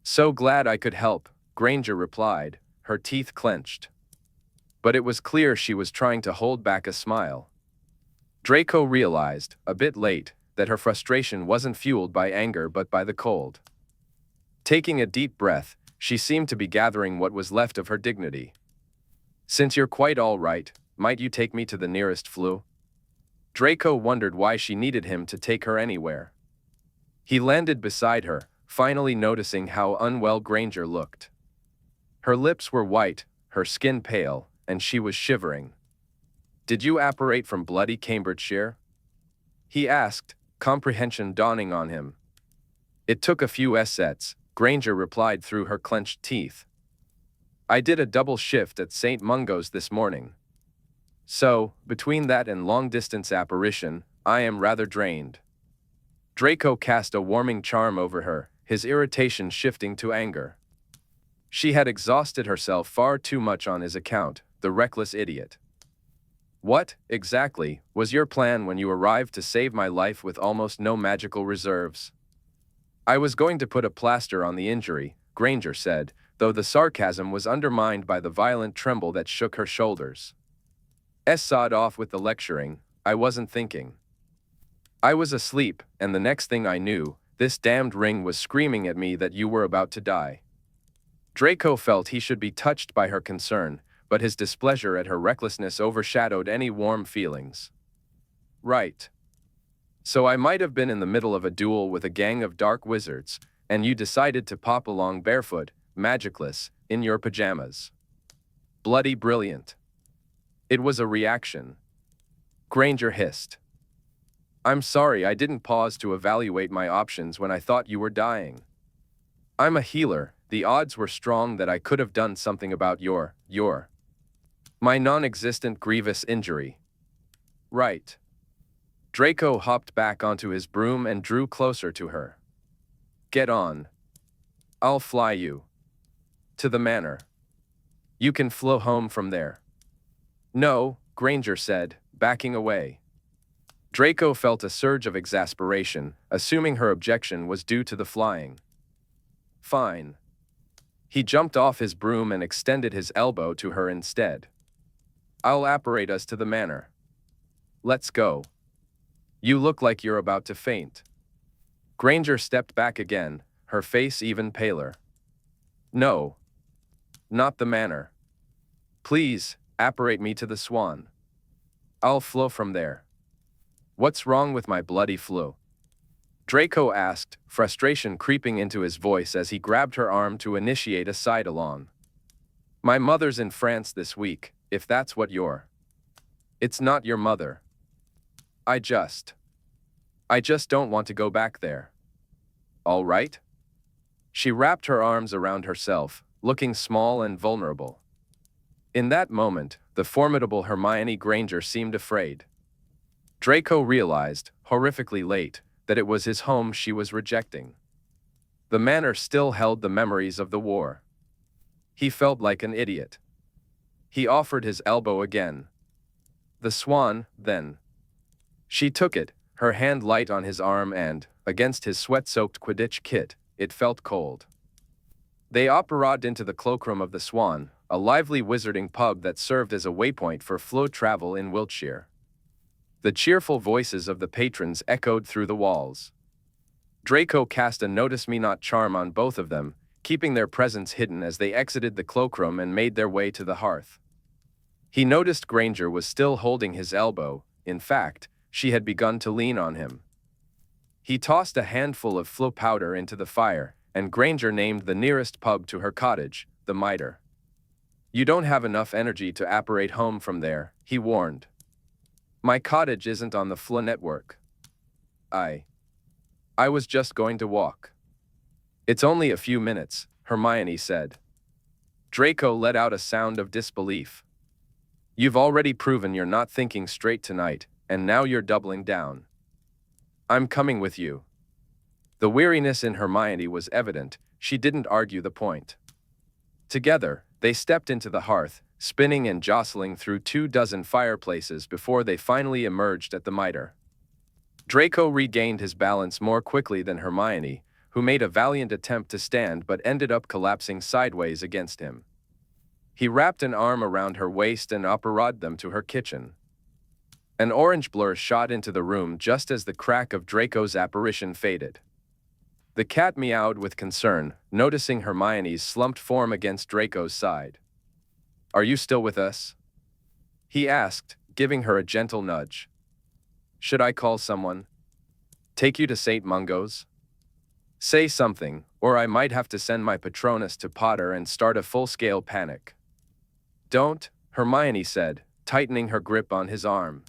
Speaker 1: So glad I could help, Granger replied, her teeth clenched. But it was clear she was trying to hold back a smile. Draco realized, a bit late, that her frustration wasn't fueled by anger but by the cold. Taking a deep breath, she seemed to be gathering what was left of her dignity. Since you're quite all right, might you take me to the nearest flue? Draco wondered why she needed him to take her anywhere. He landed beside her, finally noticing how unwell Granger looked. Her lips were white, her skin pale, and she was shivering. Did you apparate from bloody Cambridgeshire? He asked, comprehension dawning on him. It took a few sets, Granger replied through her clenched teeth. I did a double shift at St. Mungo's this morning. So, between that and long-distance apparition, I am rather drained. Draco cast a warming charm over her, his irritation shifting to anger. She had exhausted herself far too much on his account, the reckless idiot. What, exactly, was your plan when you arrived to save my life with almost no magical reserves? I was going to put a plaster on the injury, Granger said, though the sarcasm was undermined by the violent tremble that shook her shoulders. Sod off with the lecturing, I wasn't thinking. I was asleep, and the next thing I knew, this damned ring was screaming at me that you were about to die. Draco felt he should be touched by her concern, but his displeasure at her recklessness overshadowed any warm feelings. Right. So I might have been in the middle of a duel with a gang of dark wizards, and you decided to pop along barefoot, magicless, in your pajamas. Bloody brilliant. It was a reaction. Granger hissed. I'm sorry I didn't pause to evaluate my options when I thought you were dying. I'm a healer, the odds were strong that I could have done something about my non-existent grievous injury. Right. Draco hopped back onto his broom and drew closer to her. Get on. I'll fly you. To the manor. You can flow home from there. No, Granger said, backing away. Draco felt a surge of exasperation, assuming her objection was due to the flying. Fine. He jumped off his broom and extended his elbow to her instead. I'll apparate us to the manor. Let's go. You look like you're about to faint. Granger stepped back again, her face even paler. No. Not the manor. Please, apparate me to the swan. I'll flow from there. What's wrong with my bloody flu? Draco asked, frustration creeping into his voice as he grabbed her arm to initiate a side-along. My mother's in France this week, if that's what you're. It's not your mother. I just don't want to go back there. All right? She wrapped her arms around herself, looking small and vulnerable. In that moment, the formidable Hermione Granger seemed afraid. Draco realized, horrifically late, that it was his home she was rejecting. The manor still held the memories of the war. He felt like an idiot. He offered his elbow again. The swan, then. She took it, her hand light on his arm and, against his sweat-soaked Quidditch kit, it felt cold. They operated into the cloakroom of the Swan, a lively wizarding pub that served as a waypoint for flow travel in Wiltshire. The cheerful voices of the patrons echoed through the walls. Draco cast a notice-me-not charm on both of them, keeping their presence hidden as they exited the cloakroom and made their way to the hearth. He noticed Granger was still holding his elbow. In fact, she had begun to lean on him. He tossed a handful of flow powder into the fire, and Granger named the nearest pub to her cottage, the Mitre. You don't have enough energy to apparate home from there, he warned. My cottage isn't on the FLA network. I was just going to walk. It's only a few minutes, Hermione said. Draco let out a sound of disbelief. You've already proven you're not thinking straight tonight, and now you're doubling down. I'm coming with you. The weariness in Hermione was evident, she didn't argue the point. Together, they stepped into the hearth, spinning and jostling through 24 fireplaces before they finally emerged at the Mitre. Draco regained his balance more quickly than Hermione, who made a valiant attempt to stand but ended up collapsing sideways against him. He wrapped an arm around her waist and operated them to her kitchen. An orange blur shot into the room just as the crack of Draco's apparition faded. The cat meowed with concern, noticing Hermione's slumped form against Draco's side. "Are you still with us?" he asked, giving her a gentle nudge. "Should I call someone? Take you to St. Mungo's? Say something, or I might have to send my Patronus to Potter and start a full-scale panic." "Don't," Hermione said, tightening her grip on his arm.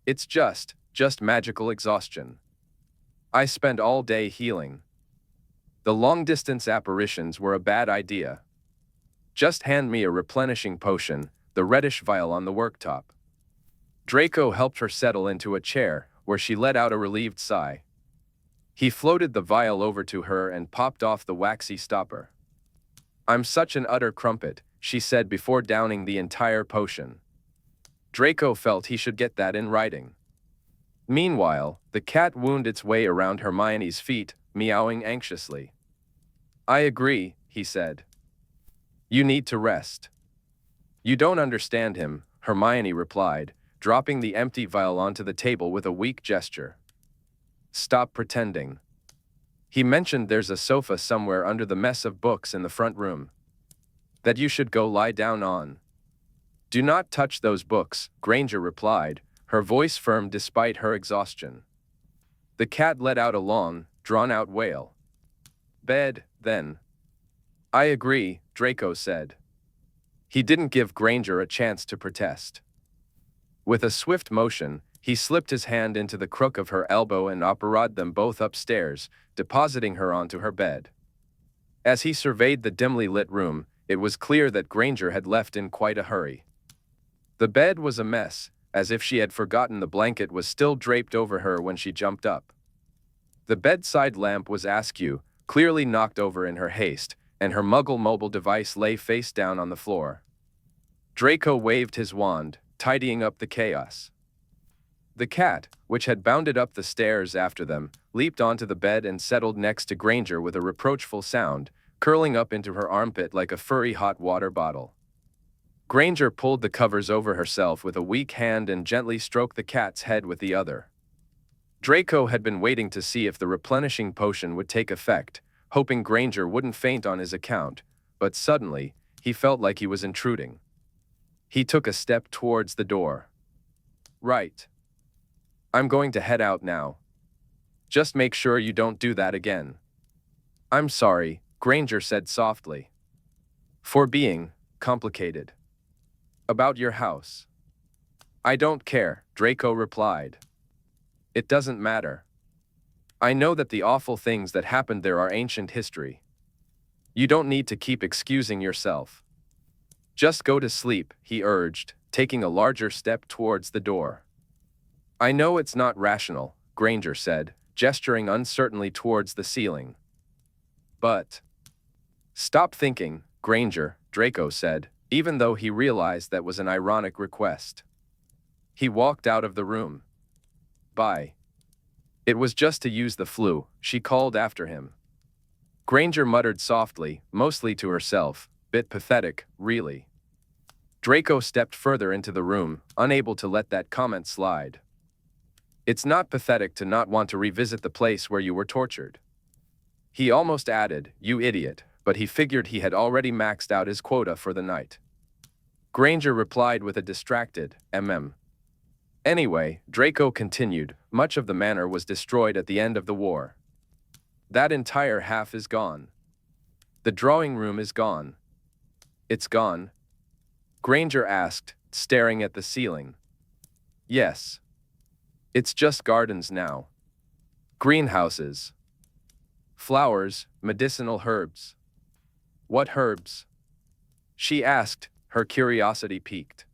Speaker 1: "It's just magical exhaustion. I spent all day healing. The long-distance apparitions were a bad idea. Just hand me a replenishing potion, the reddish vial on the worktop." Draco helped her settle into a chair, where she let out a relieved sigh. He floated the vial over to her and popped off the waxy stopper. "I'm such an utter crumpet," she said before downing the entire potion. Draco felt he should get that in writing. Meanwhile, the cat wound its way around Hermione's feet, meowing anxiously. "I agree," he said. "You need to rest." "You don't understand him," Hermione replied, dropping the empty vial onto the table with a weak gesture. "Stop pretending. He mentioned there's a sofa somewhere under the mess of books in the front room that you should go lie down on." "Do not touch those books," Granger replied, her voice firm despite her exhaustion. The cat let out a long, drawn-out wail. "Bed, then." "I agree," Draco said. He didn't give Granger a chance to protest. With a swift motion, he slipped his hand into the crook of her elbow and operated them both upstairs, depositing her onto her bed. As he surveyed the dimly lit room, it was clear that Granger had left in quite a hurry. The bed was a mess, as if she had forgotten the blanket was still draped over her when she jumped up. The bedside lamp was askew, clearly knocked over in her haste, and her Muggle mobile device lay face down on the floor. Draco waved his wand, tidying up the chaos. The cat, which had bounded up the stairs after them, leaped onto the bed and settled next to Granger with a reproachful sound, curling up into her armpit like a furry hot water bottle. Granger pulled the covers over herself with a weak hand and gently stroked the cat's head with the other. Draco had been waiting to see if the replenishing potion would take effect, hoping Granger wouldn't faint on his account, but suddenly, he felt like he was intruding. He took a step towards the door. "Right. I'm going to head out now. Just make sure you don't do that again." "I'm sorry," Granger said softly. "For being complicated. About your house." "I don't care," Draco replied. "It doesn't matter. I know that the awful things that happened there are ancient history. You don't need to keep excusing yourself. Just go to sleep," he urged, taking a larger step towards the door. "I know it's not rational," Granger said, gesturing uncertainly towards the ceiling. "But..." "Stop thinking, Granger," Draco said, even though he realized that was an ironic request. He walked out of the room. "Bye." "It was just to use the flu," she called after him. Granger muttered softly, mostly to herself, "Bit pathetic, really." Draco stepped further into the room, unable to let that comment slide. "It's not pathetic to not want to revisit the place where you were tortured." He almost added, "You idiot," but he figured he had already maxed out his quota for the night. Granger replied with a distracted, Anyway, Draco continued, much of the manor was destroyed at the end of the war. That entire half is gone. The drawing room is gone." "It's gone?" Granger asked, staring at the ceiling. "Yes. It's just gardens now. Greenhouses. Flowers, medicinal herbs." "What herbs?" she asked, her curiosity piqued.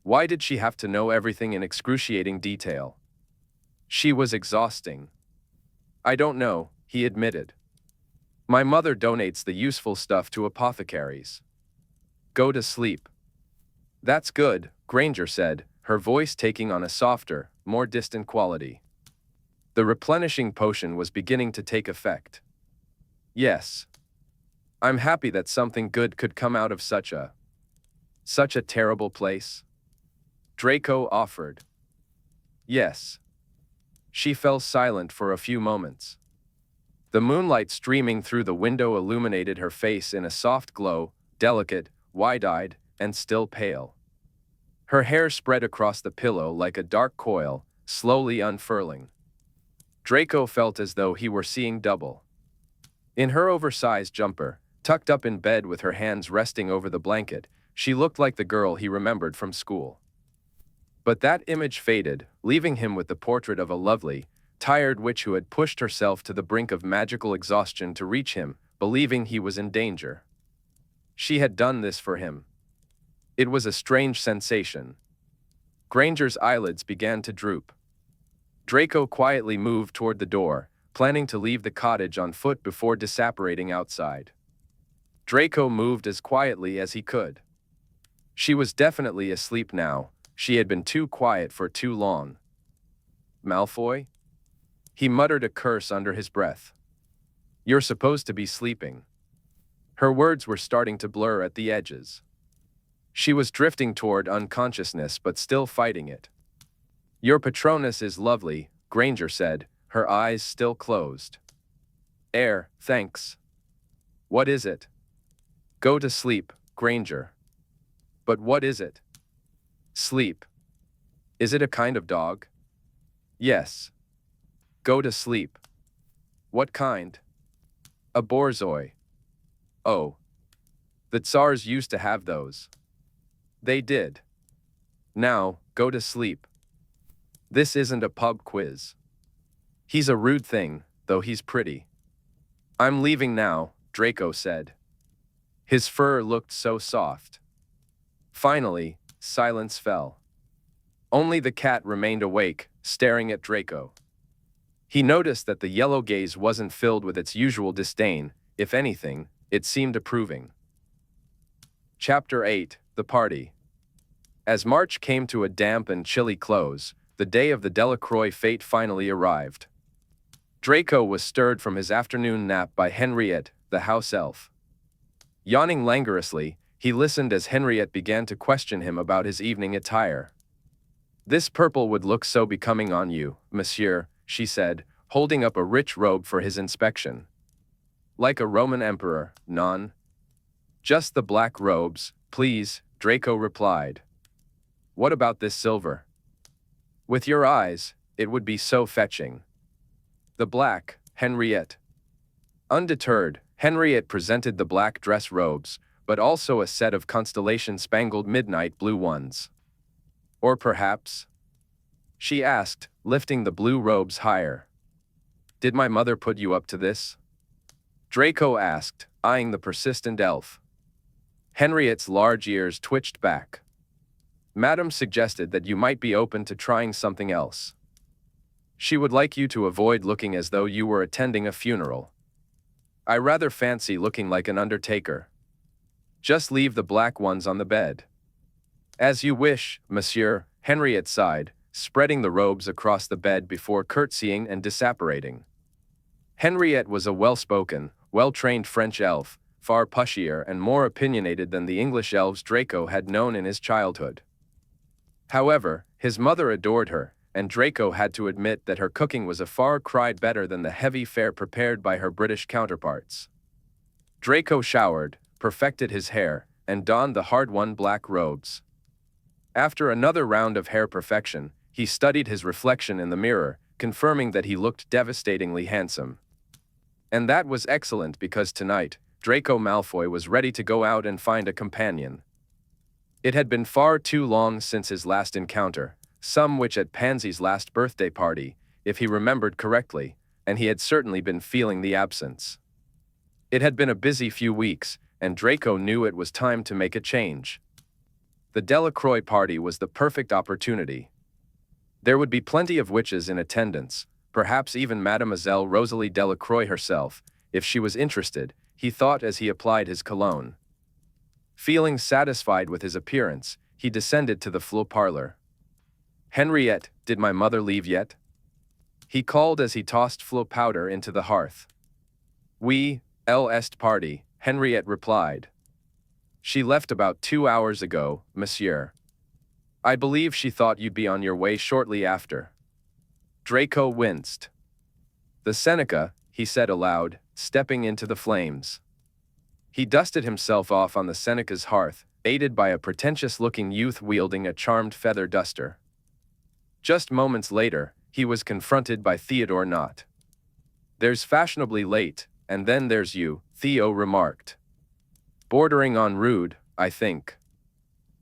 Speaker 1: Why did she have to know everything in excruciating detail? She was exhausting. "I don't know," he admitted. "My mother donates the useful stuff to apothecaries." "Go to sleep." "That's good," Granger said, her voice taking on a softer, more distant quality. The replenishing potion was beginning to take effect. Yes. I'm happy that something good could come out of such a terrible place. Draco offered. Yes. She fell silent for a few moments. The moonlight streaming through the window illuminated her face in a soft glow, delicate, wide-eyed, and still pale. Her hair spread across the pillow like a dark coil, slowly unfurling. Draco felt as though he were seeing double. In her oversized jumper, tucked up in bed with her hands resting over the blanket, she looked like the girl he remembered from school. But that image faded, leaving him with the portrait of a lovely, tired witch who had pushed herself to the brink of magical exhaustion to reach him, believing he was in danger. She had done this for him. It was a strange sensation. Granger's eyelids began to droop. Draco quietly moved toward the door, planning to leave the cottage on foot before disapparating outside. Draco moved as quietly as he could. She was definitely asleep now. She had been too quiet for too long. Malfoy? He muttered a curse under his breath. You're supposed to be sleeping. Her words were starting to blur at the edges. She was drifting toward unconsciousness but still fighting it. Your Patronus is lovely, Granger said, her eyes still closed. Thanks. What is it? Go to sleep, Granger. But what is it? Sleep. Is it a kind of dog? Yes. Go to sleep. What kind? A borzoi. Oh. The Tsars used to have those. They did. Now, go to sleep. This isn't a pub quiz. He's a rude thing, though he's pretty. I'm leaving now, Draco said. His fur looked so soft. Finally, silence fell. Only the cat remained awake, staring at Draco. He noticed that the yellow gaze wasn't filled with its usual disdain. If anything, it seemed approving. Chapter 8, The Party. As March came to a damp and chilly close, the day of the Delacroix fete finally arrived. Draco was stirred from his afternoon nap by Henriette, the house elf. Yawning languorously, he listened as Henriette began to question him about his evening attire. This purple would look so becoming on you, monsieur, she said, holding up a rich robe for his inspection. Like a Roman emperor, non? Just the black robes, please, Draco replied. What about this silver? With your eyes, it would be so fetching. The black, Henriette. Undeterred, Henriette presented the black dress robes, but also a set of constellation-spangled midnight blue ones. Or perhaps? She asked, lifting the blue robes higher. Did my mother put you up to this? Draco asked, eyeing the persistent elf. Henriette's large ears twitched back. Madam suggested that you might be open to trying something else. She would like you to avoid looking as though you were attending a funeral. I rather fancy looking like an undertaker. Just leave the black ones on the bed. As you wish, monsieur, Henriette sighed, spreading the robes across the bed before curtsying and disapparating. Henriette was a well-spoken, well-trained French elf, far pushier and more opinionated than the English elves Draco had known in his childhood. However, his mother adored her, and Draco had to admit that her cooking was a far cry better than the heavy fare prepared by her British counterparts. Draco showered, perfected his hair, and donned the hard-won black robes. After another round of hair perfection, he studied his reflection in the mirror, confirming that he looked devastatingly handsome. And that was excellent because tonight, Draco Malfoy was ready to go out and find a companion. It had been far too long since his last encounter, some which at Pansy's last birthday party, if he remembered correctly, and he had certainly been feeling the absence. It had been a busy few weeks, and Draco knew it was time to make a change. The Delacroix party was the perfect opportunity. There would be plenty of witches in attendance, perhaps even Mademoiselle Rosalie Delacroix herself, if she was interested, he thought as he applied his cologne. Feeling satisfied with his appearance, he descended to the fleur parlor. Henriette, did my mother leave yet? he called as he tossed flow powder into the hearth. "We, est party," Henriette replied. "She left about 2 hours ago, monsieur. I believe she thought you'd be on your way shortly after." Draco winced. "The Seneca," he said aloud, stepping into the flames. He dusted himself off on the Seneca's hearth, aided by a pretentious-looking youth wielding a charmed feather duster. Just moments later, he was confronted by Theodore Knott. "There's fashionably late, and then there's you," Theo remarked. "Bordering on rude, I think.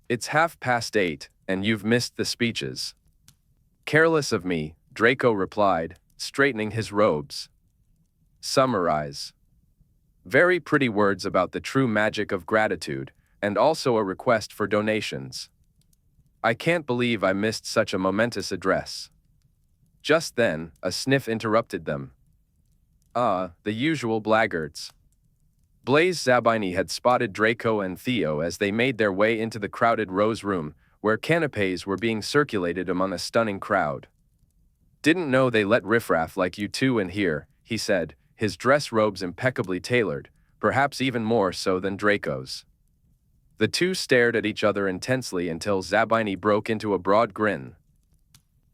Speaker 1: It's 8:30, and you've missed the speeches." "Careless of me," Draco replied, straightening his robes. "Summarize." "Very pretty words about the true magic of gratitude, and also a request for donations." "I can't believe I missed such a momentous address." Just then, a sniff interrupted them. The usual blaggards. Blaise Zabini had spotted Draco and Theo as they made their way into the crowded Rose Room, where canapés were being circulated among a stunning crowd. "Didn't know they let riffraff like you two in here," he said, his dress robes impeccably tailored, perhaps even more so than Draco's. The two stared at each other intensely until Zabini broke into a broad grin.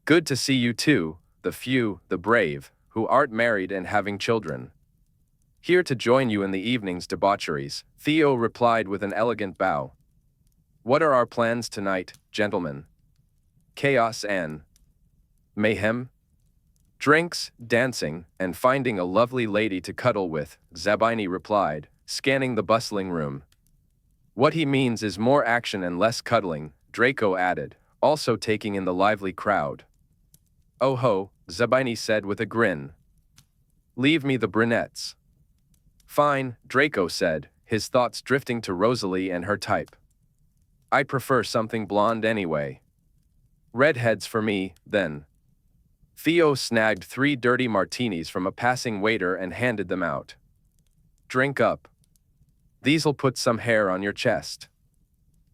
Speaker 1: "Good to see you too, the few, the brave, who aren't married and having children. Here to join you in the evening's debaucheries," Theo replied with an elegant bow. "What are our plans tonight, gentlemen? Chaos and mayhem? Drinks, dancing, and finding a lovely lady to cuddle with," Zabini replied, scanning the bustling room. "What he means is more action and less cuddling," Draco added, also taking in the lively crowd. "Oh ho," Zabini said with a grin. "Leave me the brunettes." "Fine," Draco said, his thoughts drifting to Rosalie and her type. "I prefer something blonde anyway." "Redheads for me, then." Theo snagged 3 dirty martinis from a passing waiter and handed them out. "Drink up. These'll put some hair on your chest."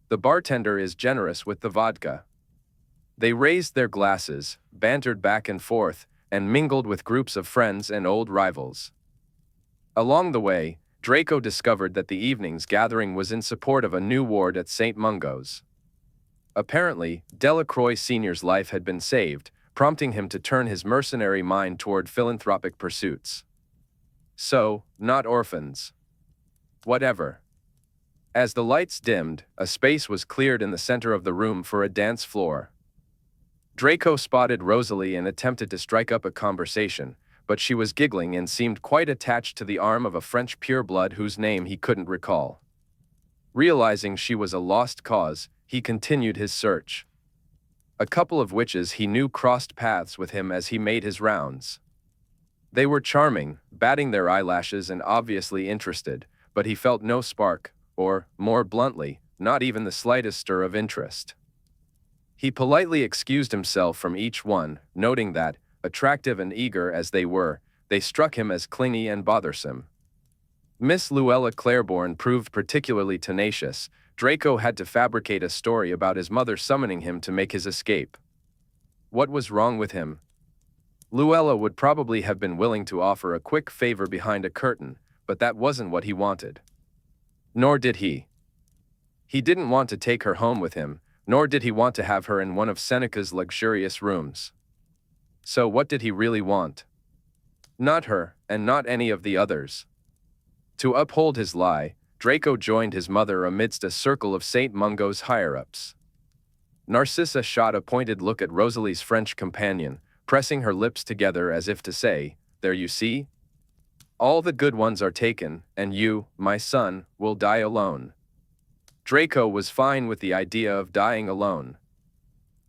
Speaker 1: The bartender is generous with the vodka. They raised their glasses, bantered back and forth, and mingled with groups of friends and old rivals. Along the way, Draco discovered that the evening's gathering was in support of a new ward at St. Mungo's. Apparently, Delacroix Sr.'s life had been saved, prompting him to turn his mercenary mind toward philanthropic pursuits. So, not orphans. Whatever. As the lights dimmed, a space was cleared in the center of the room for a dance floor. Draco spotted Rosalie and attempted to strike up a conversation, but she was giggling and seemed quite attached to the arm of a French pureblood whose name he couldn't recall. Realizing she was a lost cause, he continued his search. A couple of witches he knew crossed paths with him as he made his rounds. They were charming, batting their eyelashes and obviously interested, but he felt no spark, or, more bluntly, not even the slightest stir of interest. He politely excused himself from each one, noting that, attractive and eager as they were, they struck him as clingy and bothersome. Miss Luella Claiborne proved particularly tenacious. Draco had to fabricate a story about his mother summoning him to make his escape. What was wrong with him? Luella would probably have been willing to offer a quick favor behind a curtain, but that wasn't what he wanted. Nor did he. He didn't want to take her home with him, nor did he want to have her in one of Seneca's luxurious rooms. So what did he really want? Not her, and not any of the others. To uphold his lie, Draco joined his mother amidst a circle of St. Mungo's higher-ups. Narcissa shot a pointed look at Rosalie's French companion, pressing her lips together as if to say, "There you see? All the good ones are taken, and you, my son, will die alone." Draco was fine with the idea of dying alone.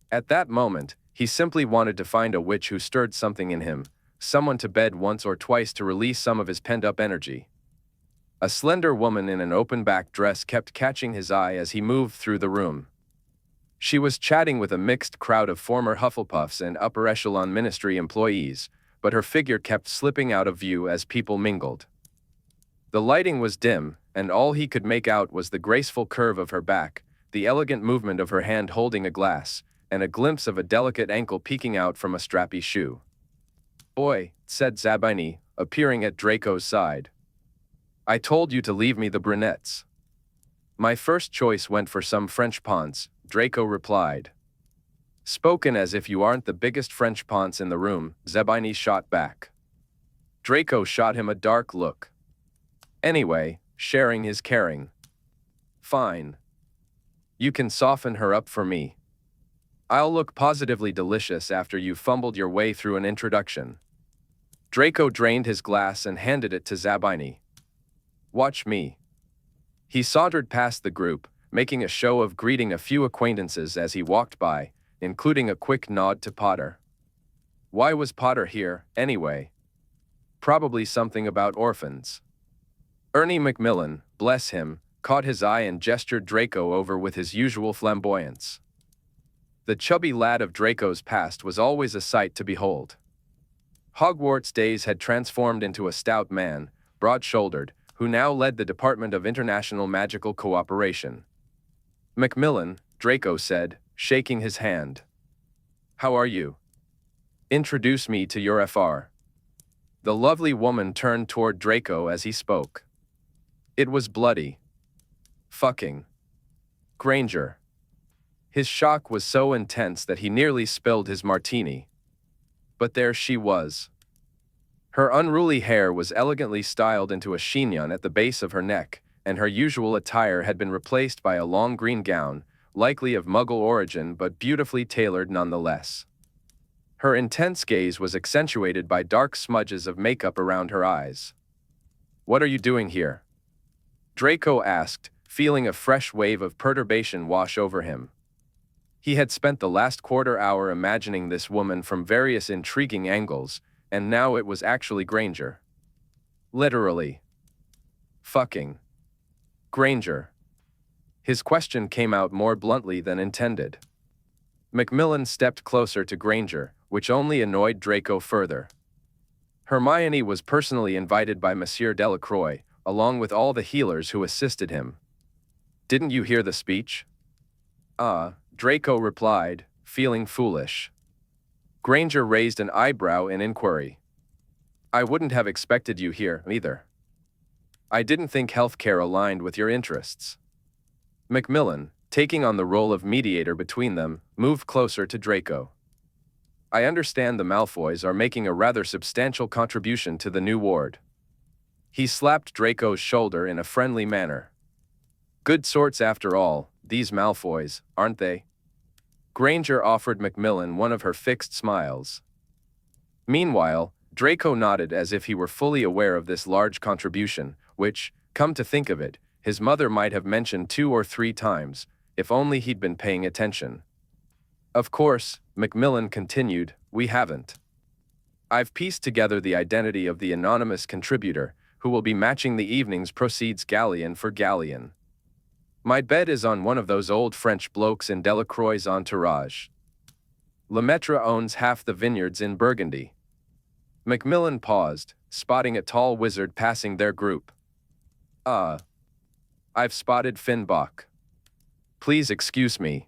Speaker 1: At that moment, he simply wanted to find a witch who stirred something in him, someone to bed once or twice to release some of his pent-up energy. A slender woman in an open-back dress kept catching his eye as he moved through the room. She was chatting with a mixed crowd of former Hufflepuffs and upper-echelon ministry employees, but her figure kept slipping out of view as people mingled. The lighting was dim, and all he could make out was the graceful curve of her back, the elegant movement of her hand holding a glass, and a glimpse of a delicate ankle peeking out from a strappy shoe. Boy, said Zabini, appearing at Draco's side. I told you to leave me the brunettes. My first choice went for some French ponce, Draco replied. Spoken as if you aren't the biggest French ponce in the room, Zabini shot back. Draco shot him a dark look. Anyway, sharing is caring. Fine. You can soften her up for me. I'll look positively delicious after you've fumbled your way through an introduction. Draco drained his glass and handed it to Zabini. Watch me. He sauntered past the group, making a show of greeting a few acquaintances as he walked by, including a quick nod to Potter. Why was Potter here, anyway? Probably something about orphans. Ernie Macmillan, bless him, caught his eye and gestured Draco over with his usual flamboyance. The chubby lad of Draco's past was always a sight to behold. Hogwarts days had transformed into a stout man, broad-shouldered, who now led the Department of International Magical Cooperation. Macmillan, Draco said, shaking his hand. How are you? Introduce me to your FR. The lovely woman turned toward Draco as he spoke. It was bloody. Fucking. Granger. His shock was so intense that he nearly spilled his martini. But there she was. Her unruly hair was elegantly styled into a chignon at the base of her neck, and her usual attire had been replaced by a long green gown, likely of Muggle origin but beautifully tailored nonetheless. Her intense gaze was accentuated by dark smudges of makeup around her eyes. What are you doing here? Draco asked, feeling a fresh wave of perturbation wash over him. He had spent the last quarter hour imagining this woman from various intriguing angles, and now it was actually Granger. Literally. Fucking. Granger. His question came out more bluntly than intended. Macmillan stepped closer to Granger, which only annoyed Draco further. Hermione was personally invited by Monsieur Delacroix, along with all the healers who assisted him. Didn't you hear the speech? Draco replied, feeling foolish. Granger raised an eyebrow in inquiry. I wouldn't have expected you here, either. I didn't think healthcare aligned with your interests. Macmillan, taking on the role of mediator between them, moved closer to Draco. I understand the Malfoys are making a rather substantial contribution to the new ward. He slapped Draco's shoulder in a friendly manner. Good sorts after all, these Malfoys, aren't they? Granger offered Macmillan one of her fixed smiles. Meanwhile, Draco nodded as if he were fully aware of this large contribution, which, come to think of it, his mother might have mentioned 2 or 3 times, if only he'd been paying attention. Of course, Macmillan continued, we haven't. I've pieced together the identity of the anonymous contributor, who will be matching the evening's proceeds galleon for galleon. My bet is on one of those old French blokes in Delacroix's entourage. Lemaitre owns half the vineyards in Burgundy. Macmillan paused, spotting a tall wizard passing their group. I've spotted Finbach. Please excuse me.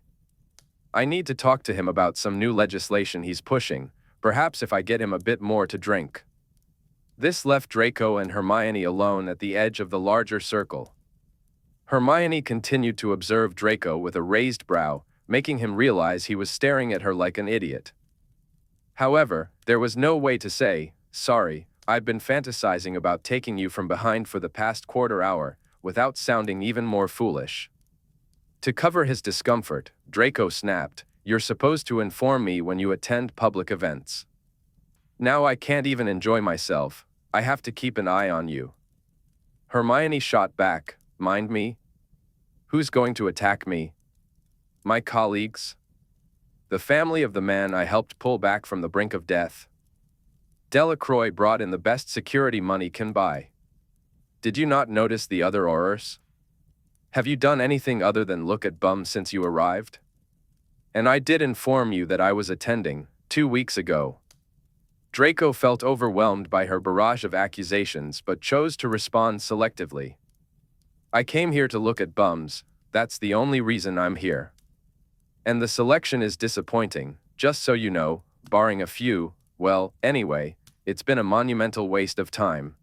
Speaker 1: I need to talk to him about some new legislation he's pushing, perhaps if I get him a bit more to drink. This left Draco and Hermione alone at the edge of the larger circle. Hermione continued to observe Draco with a raised brow, making him realize he was staring at her like an idiot. However, there was no way to say, sorry, I've been fantasizing about taking you from behind for the past quarter hour, without sounding even more foolish. To cover his discomfort, Draco snapped, you're supposed to inform me when you attend public events. Now I can't even enjoy myself, I have to keep an eye on you. Hermione shot back, mind me? Who's going to attack me? My colleagues? The family of the man I helped pull back from the brink of death? Delacroix brought in the best security money can buy. Did you not notice the other Aurors? Have you done anything other than look at bums since you arrived? And I did inform you that I was attending, 2 weeks ago. Draco felt overwhelmed by her barrage of accusations but chose to respond selectively. I came here to look at bums, that's the only reason I'm here. And the selection is disappointing, just so you know, barring a few, well, anyway, It's been a monumental waste of time.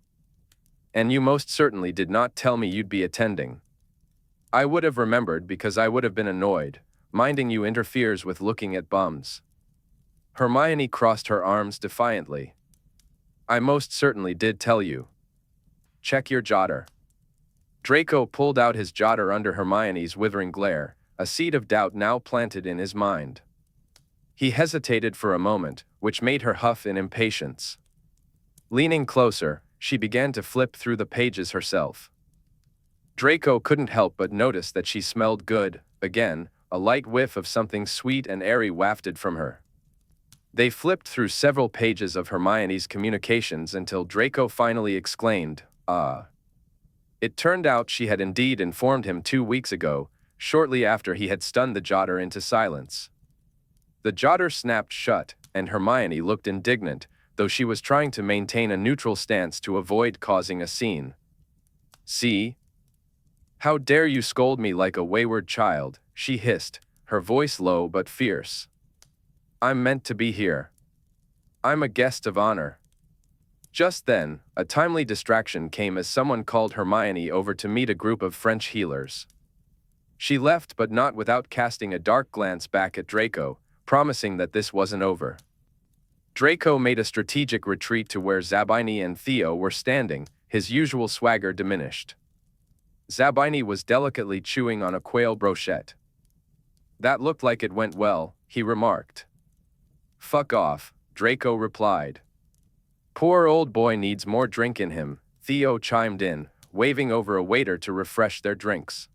Speaker 1: And you most certainly did not tell me you'd be attending. I would have remembered because I would have been annoyed. Minding you interferes with looking at bums. Hermione crossed her arms defiantly. I most certainly did tell you. Check your jotter. Draco pulled out his jotter under Hermione's withering glare, a seed of doubt now planted in his mind. He hesitated for a moment, which made her huff in impatience. Leaning closer, she began to flip through the pages herself. Draco couldn't help but notice that she smelled good. Again, a light whiff of something sweet and airy wafted from her. They flipped through several pages of Hermione's communications until Draco finally exclaimed, "Ah." It turned out she had indeed informed him 2 weeks ago, shortly after he had stunned the jotter into silence. The jotter snapped shut, and Hermione looked indignant, though she was trying to maintain a neutral stance to avoid causing a scene. "See? How dare you scold me like a wayward child," she hissed, her voice low but fierce. "I'm meant to be here. I'm a guest of honor." Just then, a timely distraction came as someone called Hermione over to meet a group of French healers. She left but not without casting a dark glance back at Draco, promising that this wasn't over. Draco made a strategic retreat to where Zabini and Theo were standing, his usual swagger diminished. Zabini was delicately chewing on a quail brochette. "That looked like it went well," he remarked. "Fuck off," Draco replied. "Poor old boy needs more drink in him," Theo chimed in, waving over a waiter to refresh their drinks.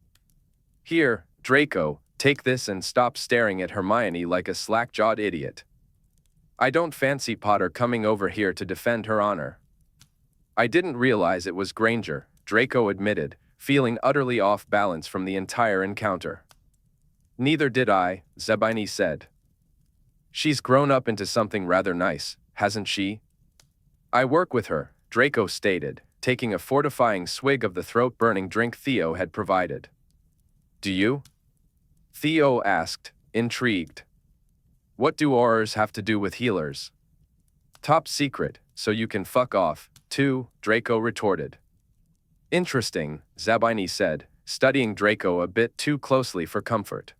Speaker 1: "Here, Draco, take this and stop staring at Hermione like a slack-jawed idiot. I don't fancy Potter coming over here to defend her honor." "I didn't realize it was Granger," Draco admitted, feeling utterly off balance from the entire encounter. "Neither did I," Zabini said. "She's grown up into something rather nice, hasn't she?" "I work with her," Draco stated, taking a fortifying swig of the throat-burning drink Theo had provided. "Do you?" Theo asked, intrigued. "What do Aurors have to do with healers?" "Top secret, so you can fuck off, too," Draco retorted. "Interesting," Zabini said, studying Draco a bit too closely for comfort.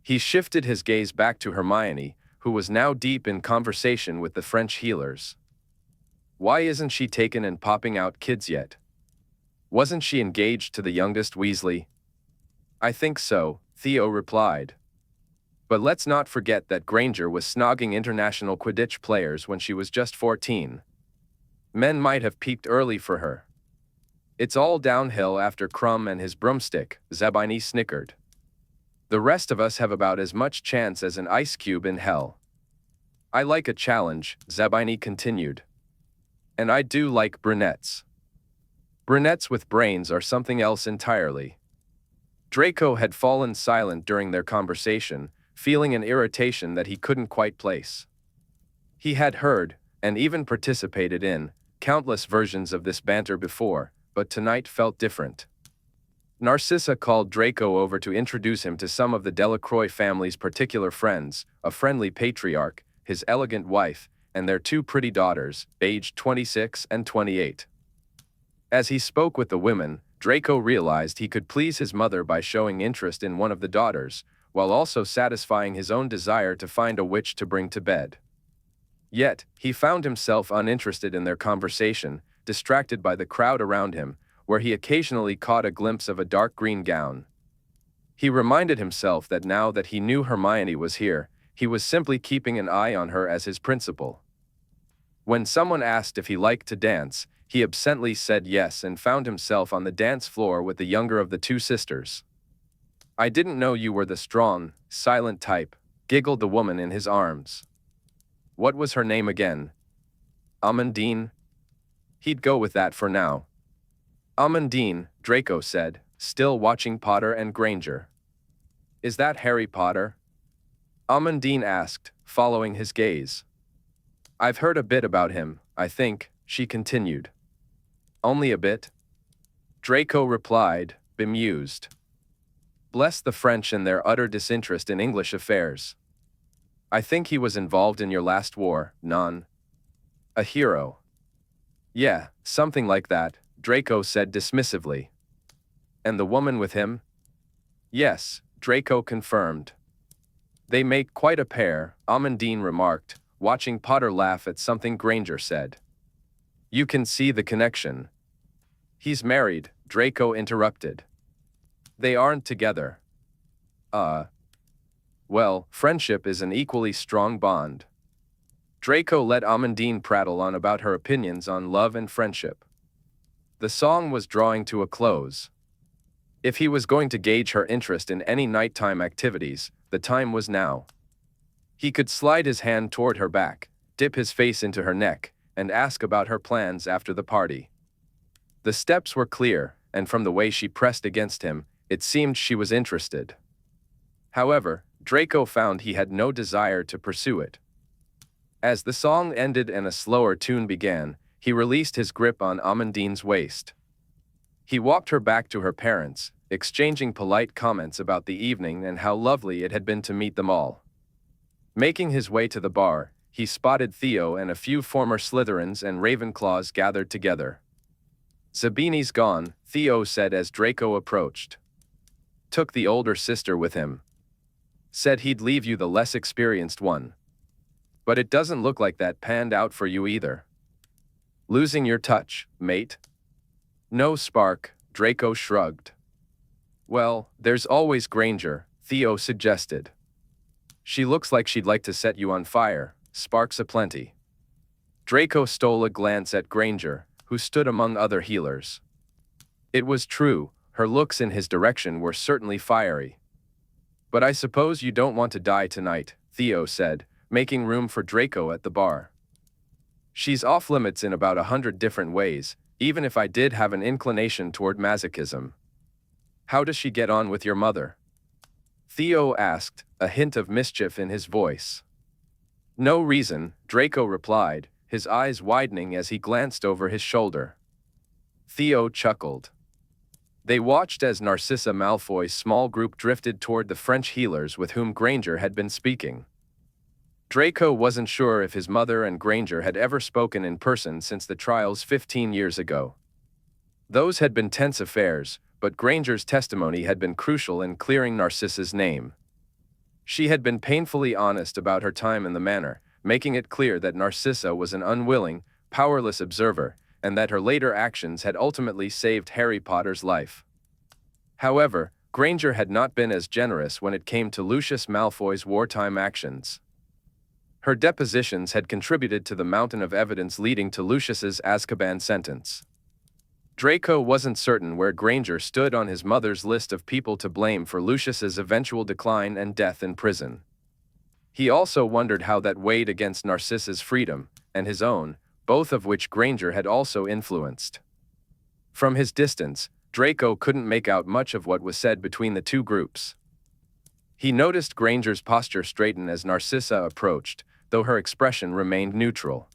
Speaker 1: He shifted his gaze back to Hermione, who was now deep in conversation with the French healers. "Why isn't she taken and popping out kids yet? Wasn't she engaged to the youngest Weasley?" "I think so," Theo replied. "But let's not forget that Granger was snogging international Quidditch players when she was just 14. Men might have peaked early for her." "It's all downhill after Crumb and his broomstick," Zabini snickered. "The rest of us have about as much chance as an ice cube in hell." "I like a challenge," Zabini continued. "And I do like brunettes. Brunettes with brains are something else entirely." Draco had fallen silent during their conversation, feeling an irritation that he couldn't quite place. He had heard, and even participated in, countless versions of this banter before, but tonight felt different. Narcissa called Draco over to introduce him to some of the Delacroix family's particular friends, a friendly patriarch, his elegant wife, and their 2 pretty daughters, aged 26 and 28. As he spoke with the women, Draco realized he could please his mother by showing interest in one of the daughters, while also satisfying his own desire to find a witch to bring to bed. Yet, he found himself uninterested in their conversation, distracted by the crowd around him, where he occasionally caught a glimpse of a dark green gown. He reminded himself that now that he knew Hermione was here, he was simply keeping an eye on her as his principal. When someone asked if he liked to dance, he absently said yes and found himself on the dance floor with the younger of the 2 sisters. "I didn't know you were the strong, silent type," giggled the woman in his arms. What was her name again? Amandine? He'd go with that for now. Amandine, Draco said, still watching Potter and Granger. "Is that Harry Potter?" Amandine asked, following his gaze. "I've heard a bit about him, I think," she continued. "Only a bit?" Draco replied, bemused. Bless the French and their utter disinterest in English affairs. "I think he was involved in your last war, non?" A hero. Yeah, something like that, Draco said dismissively. And the woman with him? Yes, Draco confirmed. They make quite a pair, Amandine remarked, watching Potter laugh at something Granger said. You can see the connection. He's married, Draco interrupted. They aren't together. Well, friendship is an equally strong bond. Draco let Amandine prattle on about her opinions on love and friendship. The song was drawing to a close. If he was going to gauge her interest in any nighttime activities, the time was now. He could slide his hand toward her back, dip his face into her neck, and ask about her plans after the party. The steps were clear, and from the way she pressed against him, it seemed she was interested. However, Draco found he had no desire to pursue it. As the song ended and a slower tune began, he released his grip on Amandine's waist. He walked her back to her parents, exchanging polite comments about the evening and how lovely it had been to meet them all. Making his way to the bar, he spotted Theo and a few former Slytherins and Ravenclaws gathered together. Zabini's gone, Theo said as Draco approached. Took the older sister with him. Said he'd leave you the less experienced one. But it doesn't look like that panned out for you either. Losing your touch, mate? No spark, Draco shrugged. Well, there's always Granger, Theo suggested. She looks like she'd like to set you on fire, sparks aplenty. Draco stole a glance at Granger, who stood among other healers. It was true, her looks in his direction were certainly fiery. But I suppose you don't want to die tonight, Theo said, making room for Draco at the bar. She's off limits in about 100 different ways, even if I did have an inclination toward masochism. How does she get on with your mother? Theo asked, a hint of mischief in his voice. No reason, Draco replied, his eyes widening as he glanced over his shoulder. Theo chuckled. They watched as Narcissa Malfoy's small group drifted toward the French healers with whom Granger had been speaking. Draco wasn't sure if his mother and Granger had ever spoken in person since the trials 15 years ago. Those had been tense affairs, but Granger's testimony had been crucial in clearing Narcissa's name. She had been painfully honest about her time in the manor, making it clear that Narcissa was an unwilling, powerless observer, and that her later actions had ultimately saved Harry Potter's life. However, Granger had not been as generous when it came to Lucius Malfoy's wartime actions. Her depositions had contributed to the mountain of evidence leading to Lucius's Azkaban sentence. Draco wasn't certain where Granger stood on his mother's list of people to blame for Lucius's eventual decline and death in prison. He also wondered how that weighed against Narcissa's freedom, and his own, both of which Granger had also influenced. From his distance, Draco couldn't make out much of what was said between the two groups. He noticed Granger's posture straighten as Narcissa approached, though her expression remained neutral.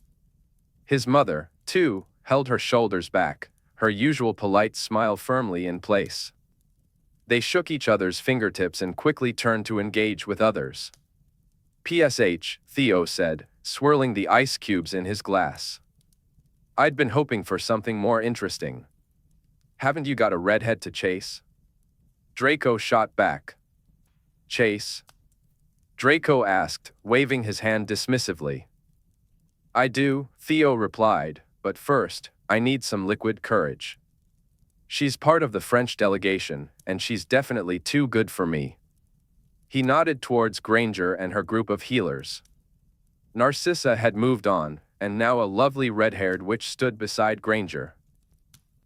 Speaker 1: His mother, too, held her shoulders back, her usual polite smile firmly in place. They shook each other's fingertips and quickly turned to engage with others. PSH, Theo said, swirling the ice cubes in his glass. I'd been hoping for something more interesting. Haven't you got a redhead to chase? Draco shot back. Chase? Draco asked, waving his hand dismissively. I do, Theo replied, but first, I need some liquid courage. She's part of the French delegation, and she's definitely too good for me. He nodded towards Granger and her group of healers. Narcissa had moved on, and now a lovely red-haired witch stood beside Granger.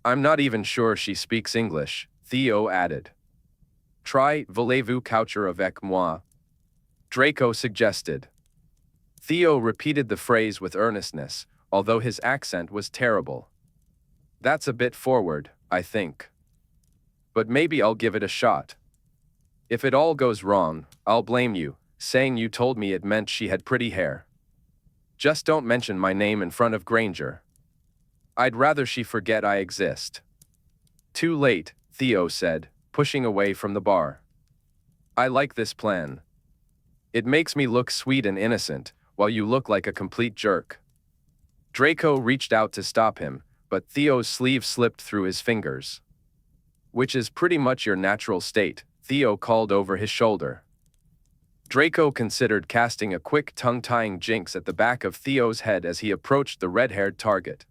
Speaker 1: I'm not even sure she speaks English, Theo added. Try, voulez-vous coucher avec moi? Draco suggested. Theo repeated the phrase with earnestness, although his accent was terrible. That's a bit forward, I think. But maybe I'll give it a shot. If it all goes wrong, I'll blame you, saying you told me it meant she had pretty hair. Just don't mention my name in front of Granger. I'd rather she forget I exist. Too late, Theo said, pushing away from the bar. I like this plan. It makes me look sweet and innocent, while you look like a complete jerk. Draco reached out to stop him, but Theo's sleeve slipped through his fingers. Which is pretty much your natural state, Theo called over his shoulder. Draco considered casting a quick tongue-tying jinx at the back of Theo's head as he approached the red-haired target.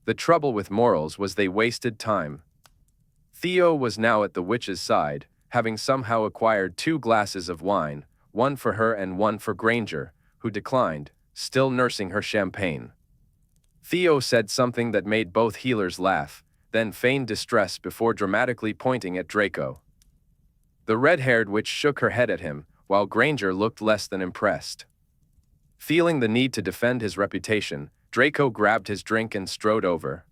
Speaker 1: The trouble with morals was they wasted time. Theo was now at the witch's side, having somehow acquired 2 glasses of wine, one for her and one for Granger, who declined, still nursing her champagne. Theo said something that made both healers laugh, then feigned distress before dramatically pointing at Draco. The red-haired witch shook her head at him, while Granger looked less than impressed. Feeling the need to defend his reputation, Draco grabbed his drink and strode over.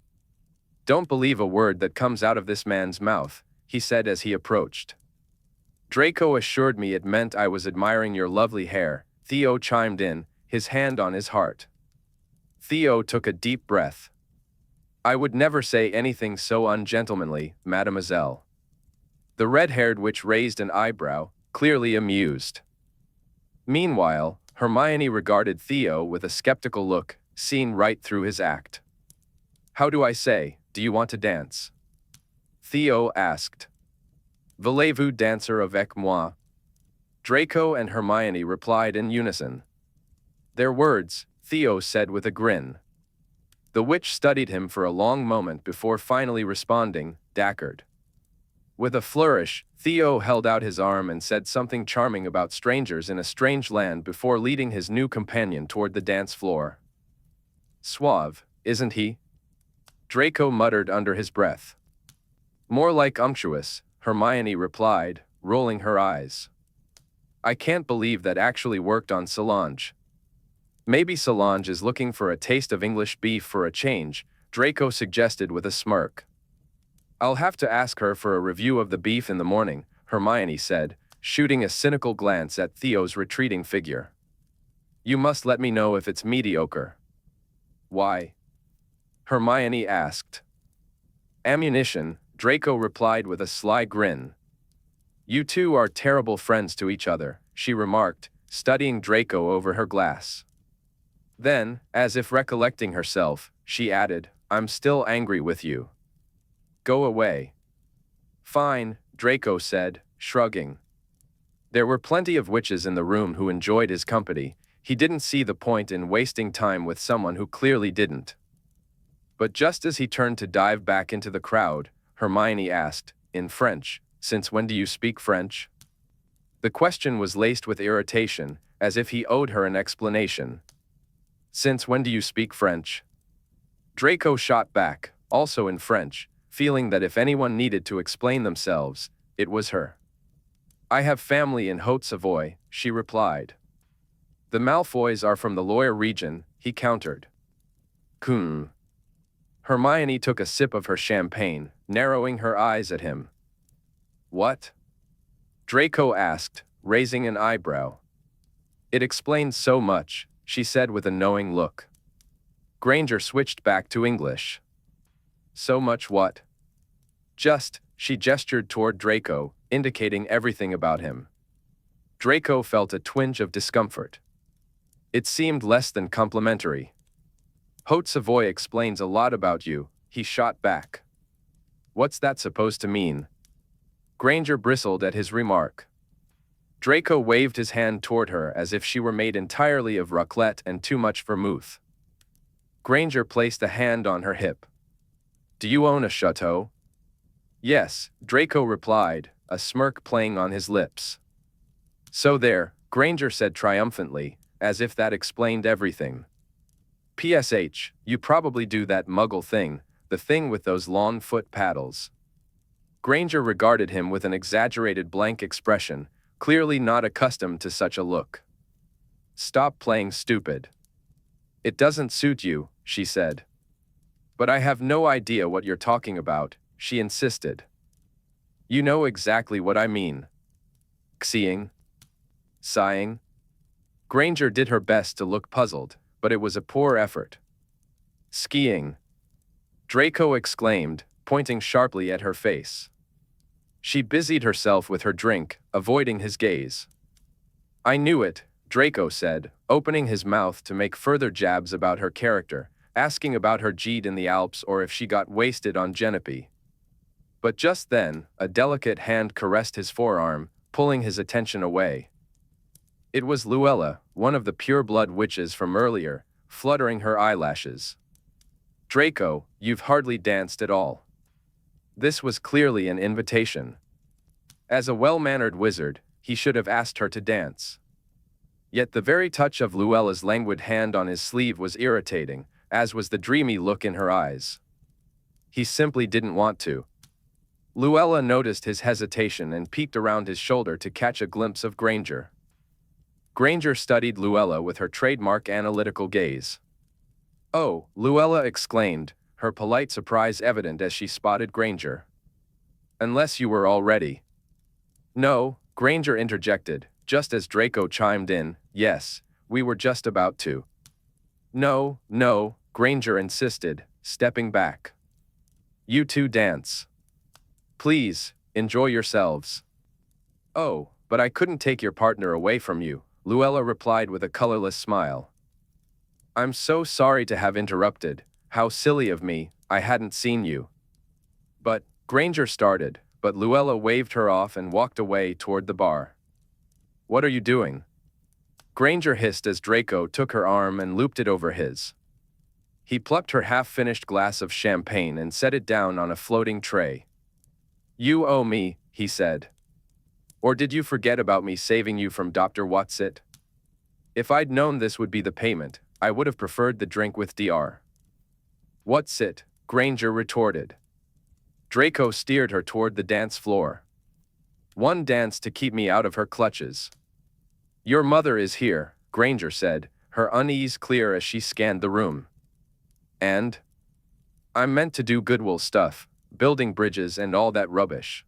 Speaker 1: "Don't believe a word that comes out of this man's mouth," he said as he approached. "Draco assured me it meant I was admiring your lovely hair," Theo chimed in, his hand on his heart. Theo took a deep breath. "I would never say anything so ungentlemanly, mademoiselle." The red-haired witch raised an eyebrow, clearly amused. Meanwhile, Hermione regarded Theo with a skeptical look, seeing right through his act. "How do I say, do you want to dance?" Theo asked. "Voulez-vous danser avec moi?" Draco and Hermione replied in unison. Their words, Theo said with a grin. The witch studied him for a long moment before finally responding, dacred. With a flourish, Theo held out his arm and said something charming about strangers in a strange land before leading his new companion toward the dance floor. "Suave, isn't he?" Draco muttered under his breath. "More like unctuous," Hermione replied, rolling her eyes. "I can't believe that actually worked on Solange." "Maybe Solange is looking for a taste of English beef for a change," Draco suggested with a smirk. "I'll have to ask her for a review of the beef in the morning," Hermione said, shooting a cynical glance at Theo's retreating figure. "You must let me know if it's mediocre." "Why?" Hermione asked. "Ammunition," Draco replied with a sly grin. "You two are terrible friends to each other," she remarked, studying Draco over her glass. Then, as if recollecting herself, she added, "I'm still angry with you." "Go away." "Fine," Draco said, shrugging. There were plenty of witches in the room who enjoyed his company. He didn't see the point in wasting time with someone who clearly didn't. But just as he turned to dive back into the crowd, Hermione asked, in French, "Since when do you speak French?" The question was laced with irritation, as if he owed her an explanation. "Since when do you speak French?" Draco shot back, also in French, feeling that if anyone needed to explain themselves, it was her. "I have family in Haute-Savoie," she replied. "The Malfoys are from the Loire region," he countered. "Hmm." Hermione took a sip of her champagne, narrowing her eyes at him. "What?" Draco asked, raising an eyebrow. "It explains so much," she said with a knowing look. Granger switched back to English. "So much what?" "Just," she gestured toward Draco, indicating everything about him. Draco felt a twinge of discomfort. It seemed less than complimentary. "Haute-Savoie explains a lot about you," he shot back. "What's that supposed to mean?" Granger bristled at his remark. Draco waved his hand toward her as if she were made entirely of raclette and too much vermouth. Granger placed a hand on her hip. "Do you own a chateau?" "Yes," Draco replied, a smirk playing on his lips. "So there," Granger said triumphantly, as if that explained everything. "PSH, you probably do that muggle thing, the thing with those long foot paddles." Granger regarded him with an exaggerated blank expression, clearly not accustomed to such a look. "Stop playing stupid." "It doesn't suit you," she said. "But I have no idea what you're talking about," she insisted. "You know exactly what I mean." "Xeeing?" "Sighing?" Granger did her best to look puzzled, but it was a poor effort. "Skiing," Draco exclaimed, pointing sharply at her face. She busied herself with her drink, avoiding his gaze. "I knew it," Draco said, opening his mouth to make further jabs about her character, asking about her G'd in the Alps or if she got wasted on Genepi. But just then, a delicate hand caressed his forearm, pulling his attention away. It was Luella, one of the pure-blood witches from earlier, fluttering her eyelashes. "Draco, you've hardly danced at all." This was clearly an invitation. As a well-mannered wizard, he should have asked her to dance. Yet the very touch of Luella's languid hand on his sleeve was irritating, as was the dreamy look in her eyes. He simply didn't want to. Luella noticed his hesitation and peeked around his shoulder to catch a glimpse of Granger. Granger studied Luella with her trademark analytical gaze. "Oh," Luella exclaimed, her polite surprise evident as she spotted Granger. "Unless you were already." "No," Granger interjected, just as Draco chimed in, "Yes, we were just about to." No, Granger insisted, stepping back. "You two dance. Please, enjoy yourselves." "Oh, but I couldn't take your partner away from you," Luella replied with a colorless smile. "I'm so sorry to have interrupted. How silly of me, I hadn't seen you." "But," Granger started, but Luella waved her off and walked away toward the bar. "What are you doing?" Granger hissed as Draco took her arm and looped it over his. He plucked her half-finished glass of champagne and set it down on a floating tray. "You owe me," he said. "Or did you forget about me saving you from Dr. Watsit? If I'd known this would be the payment, I would have preferred the drink with Dr. Watsit," Granger retorted. Draco steered her toward the dance floor. "One dance to keep me out of her clutches." "Your mother is here," Granger said, her unease clear as she scanned the room. "And? I'm meant to do Goodwill stuff, building bridges and all that rubbish.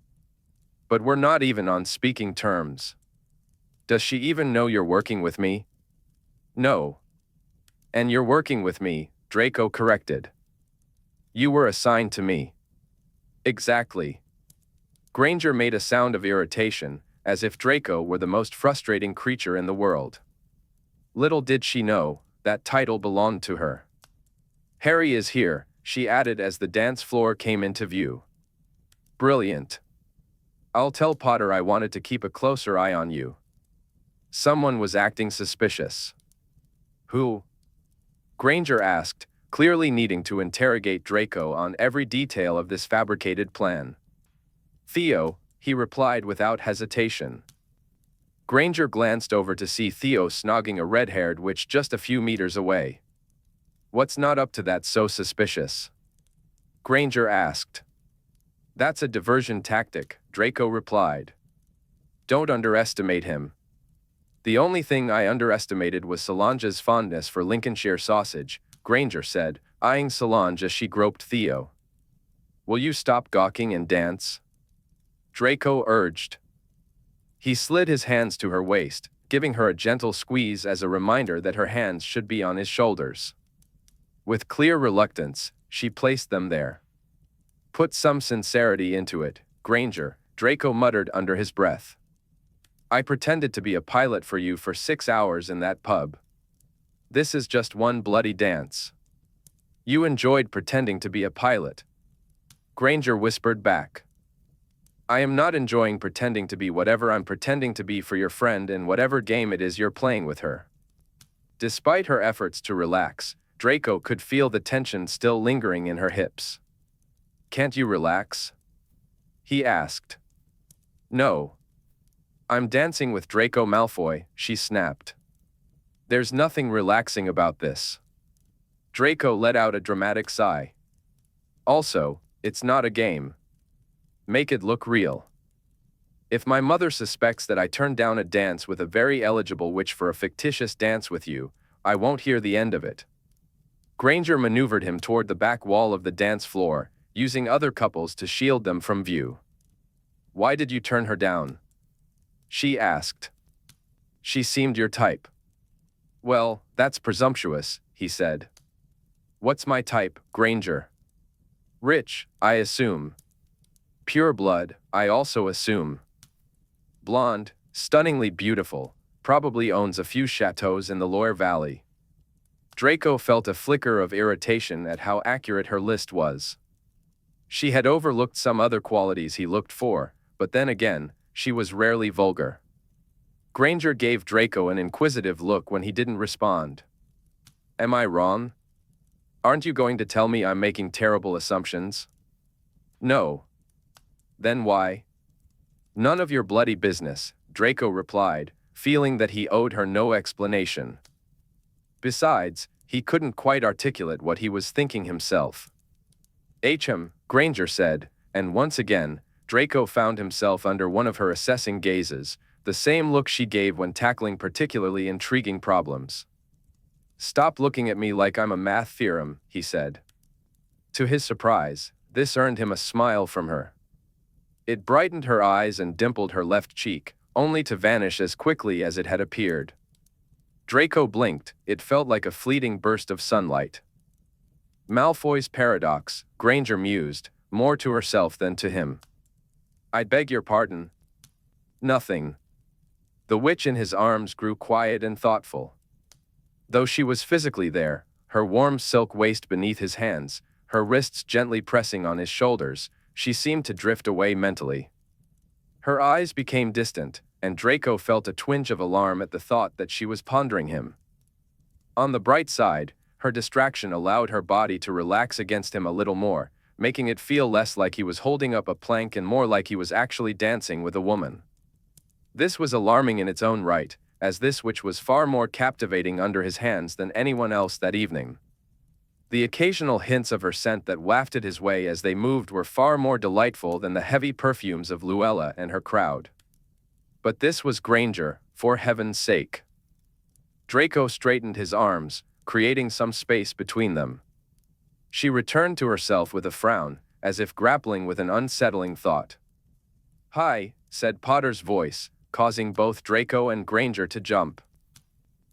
Speaker 1: But we're not even on speaking terms. Does she even know you're working with me?" "No." "And you're working with me," Draco corrected. "You were assigned to me." "Exactly." Granger made a sound of irritation, as if Draco were the most frustrating creature in the world. Little did she know, that title belonged to her. "Harry is here," she added as the dance floor came into view. "Brilliant. I'll tell Potter I wanted to keep a closer eye on you." Someone was acting suspicious. "Who?" Granger asked, clearly needing to interrogate Draco on every detail of this fabricated plan. "Theo," he replied without hesitation. Granger glanced over to see Theo snogging a red-haired witch just a few meters away. "What's not up to that so suspicious?" Granger asked. "That's a diversion tactic," Draco replied. "Don't underestimate him." "The only thing I underestimated was Solange's fondness for Lincolnshire sausage," Granger said, eyeing Solange as she groped Theo. "Will you stop gawking and dance?" Draco urged. He slid his hands to her waist, giving her a gentle squeeze as a reminder that her hands should be on his shoulders. With clear reluctance, she placed them there. "Put some sincerity into it, Granger," Draco muttered under his breath. "I pretended to be a pilot for you for 6 hours in that pub. This is just one bloody dance." "You enjoyed pretending to be a pilot," Granger whispered back. "I am not enjoying pretending to be whatever I'm pretending to be for your friend in whatever game it is you're playing with her." Despite her efforts to relax, Draco could feel the tension still lingering in her hips. "Can't you relax?" he asked. "No. I'm dancing with Draco Malfoy," she snapped. "There's nothing relaxing about this." Draco let out a dramatic sigh. "Also, it's not a game. Make it look real. If my mother suspects that I turned down a dance with a very eligible witch for a fictitious dance with you, I won't hear the end of it." Granger maneuvered him toward the back wall of the dance floor, using other couples to shield them from view. "Why did you turn her down?" she asked. "She seemed your type." "Well, that's presumptuous," he said. "What's my type, Granger?" "Rich, I assume." "Pure blood, I also assume." "Blonde, stunningly beautiful, probably owns a few chateaux in the Loire Valley." Draco felt a flicker of irritation at how accurate her list was. She had overlooked some other qualities he looked for, but then again, she was rarely vulgar. Granger gave Draco an inquisitive look when he didn't respond. Am I wrong? Aren't you going to tell me I'm making terrible assumptions? No. Then why? None of your bloody business, Draco replied, feeling that he owed her no explanation. Besides, he couldn't quite articulate what he was thinking himself. Granger said, and once again, Draco found himself under one of her assessing gazes, the same look she gave when tackling particularly intriguing problems. Stop looking at me like I'm a math theorem, he said. To his surprise, this earned him a smile from her. It brightened her eyes and dimpled her left cheek, only to vanish as quickly as it had appeared. Draco blinked, it felt like a fleeting burst of sunlight. Malfoy's paradox, Granger mused, more to herself than to him. I beg your pardon. Nothing. The witch in his arms grew quiet and thoughtful. Though she was physically there, her warm silk waist beneath his hands, her wrists gently pressing on his shoulders, she seemed to drift away mentally. Her eyes became distant, and Draco felt a twinge of alarm at the thought that she was pondering him. On the bright side, her distraction allowed her body to relax against him a little more, making it feel less like he was holding up a plank and more like he was actually dancing with a woman. This was alarming in its own right, as this witch was far more captivating under his hands than anyone else that evening. The occasional hints of her scent that wafted his way as they moved were far more delightful than the heavy perfumes of Luella and her crowd. But this was Granger, for heaven's sake. Draco straightened his arms, creating some space between them. She returned to herself with a frown, as if grappling with an unsettling thought. Hi, said Potter's voice, causing both Draco and Granger to jump.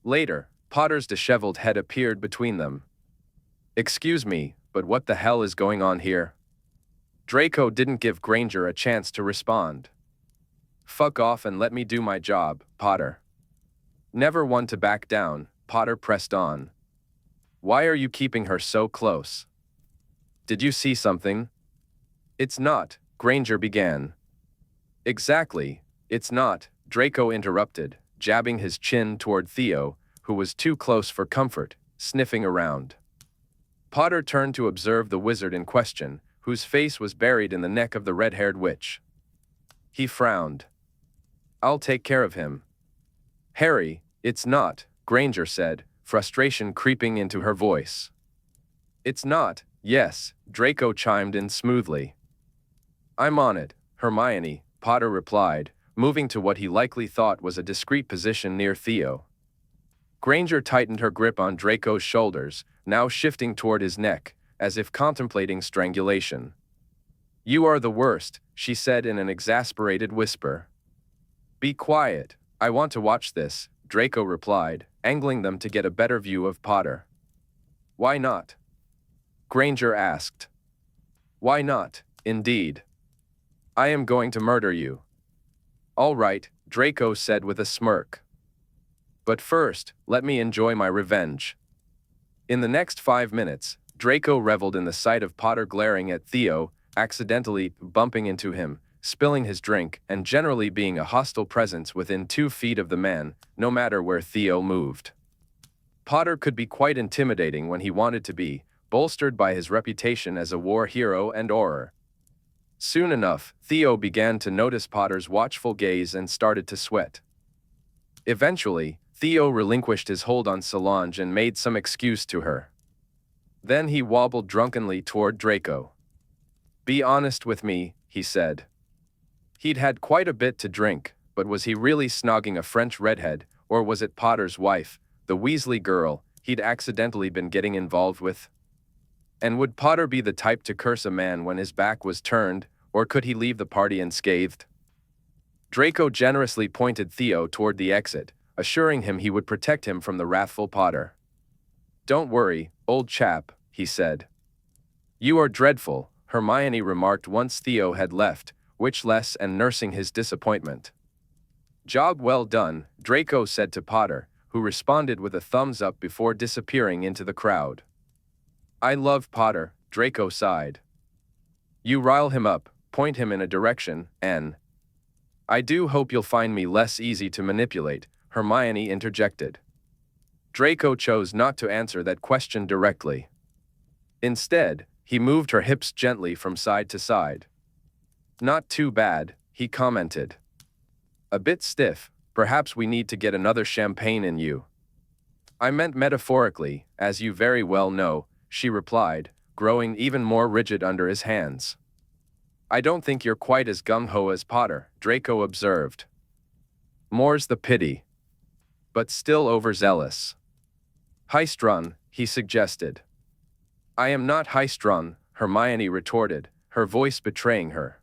Speaker 1: Later, Potter's disheveled head appeared between them. Excuse me, but what the hell is going on here? Draco didn't give Granger a chance to respond. Fuck off and let me do my job, Potter. Never one to back down, Potter pressed on. Why are you keeping her so close? Did you see something? It's not, Granger began. Exactly, it's not, Draco interrupted, jabbing his chin toward Theo, who was too close for comfort, sniffing around. Potter turned to observe the wizard in question, whose face was buried in the neck of the red-haired witch. He frowned. I'll take care of him. Harry, it's not, Granger said, frustration creeping into her voice. It's not, yes, Draco chimed in smoothly. I'm on it, Hermione, Potter replied, moving to what he likely thought was a discreet position near Theo. Granger tightened her grip on Draco's shoulders, now shifting toward his neck, as if contemplating strangulation. You are the worst, she said in an exasperated whisper. Be quiet, I want to watch this, Draco replied, angling them to get a better view of Potter. Why not? Granger asked. Why not, indeed? I am going to murder you. All right, Draco said with a smirk. But first, let me enjoy my revenge. In the next 5 minutes, Draco reveled in the sight of Potter glaring at Theo, accidentally bumping into him, spilling his drink, and generally being a hostile presence within 2 feet of the man, no matter where Theo moved. Potter could be quite intimidating when he wanted to be, bolstered by his reputation as a war hero and auror. Soon enough, Theo began to notice Potter's watchful gaze and started to sweat. Eventually, Theo relinquished his hold on Solange and made some excuse to her. Then he wobbled drunkenly toward Draco. Be honest with me, he said. He'd had quite a bit to drink, but was he really snogging a French redhead, or was it Potter's wife, the Weasley girl, he'd accidentally been getting involved with? And would Potter be the type to curse a man when his back was turned, or could he leave the party unscathed? Draco generously pointed Theo toward the exit, assuring him he would protect him from the wrathful Potter. Don't worry, old chap, he said. You are dreadful, Hermione remarked once Theo had left, witchless and nursing his disappointment. Job well done, Draco said to Potter, who responded with a thumbs up before disappearing into the crowd. I love Potter, Draco sighed. You rile him up, point him in a direction, and I do hope you'll find me less easy to manipulate, Hermione interjected. Draco chose not to answer that question directly. Instead, he moved her hips gently from side to side. Not too bad, he commented. A bit stiff, perhaps we need to get another champagne in you. I meant metaphorically, as you very well know, she replied, growing even more rigid under his hands. I don't think you're quite as gung-ho as Potter, Draco observed. More's the pity. But still overzealous. High-strung, he suggested. I am not high-strung, Hermione retorted, her voice betraying her.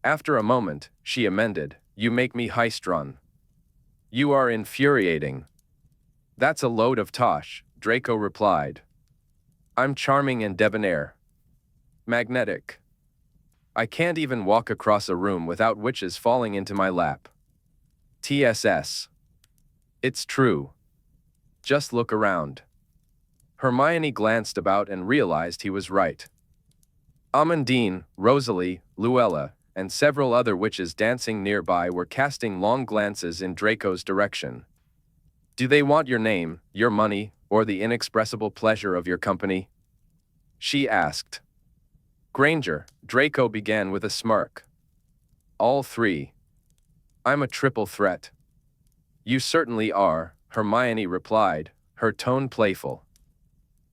Speaker 1: After a moment, she amended, you make me high-strung. You are infuriating. That's a load of tosh, Draco replied. I'm charming and debonair. Magnetic. I can't even walk across a room without witches falling into my lap. TSS. It's true. Just look around. Hermione glanced about and realized he was right. Amandine, Rosalie, Luella, and several other witches dancing nearby were casting long glances in Draco's direction. Do they want your name, your money, or the inexpressible pleasure of your company? She asked. Granger, Draco began with a smirk. All three. I'm a triple threat. You certainly are, Hermione replied, her tone playful.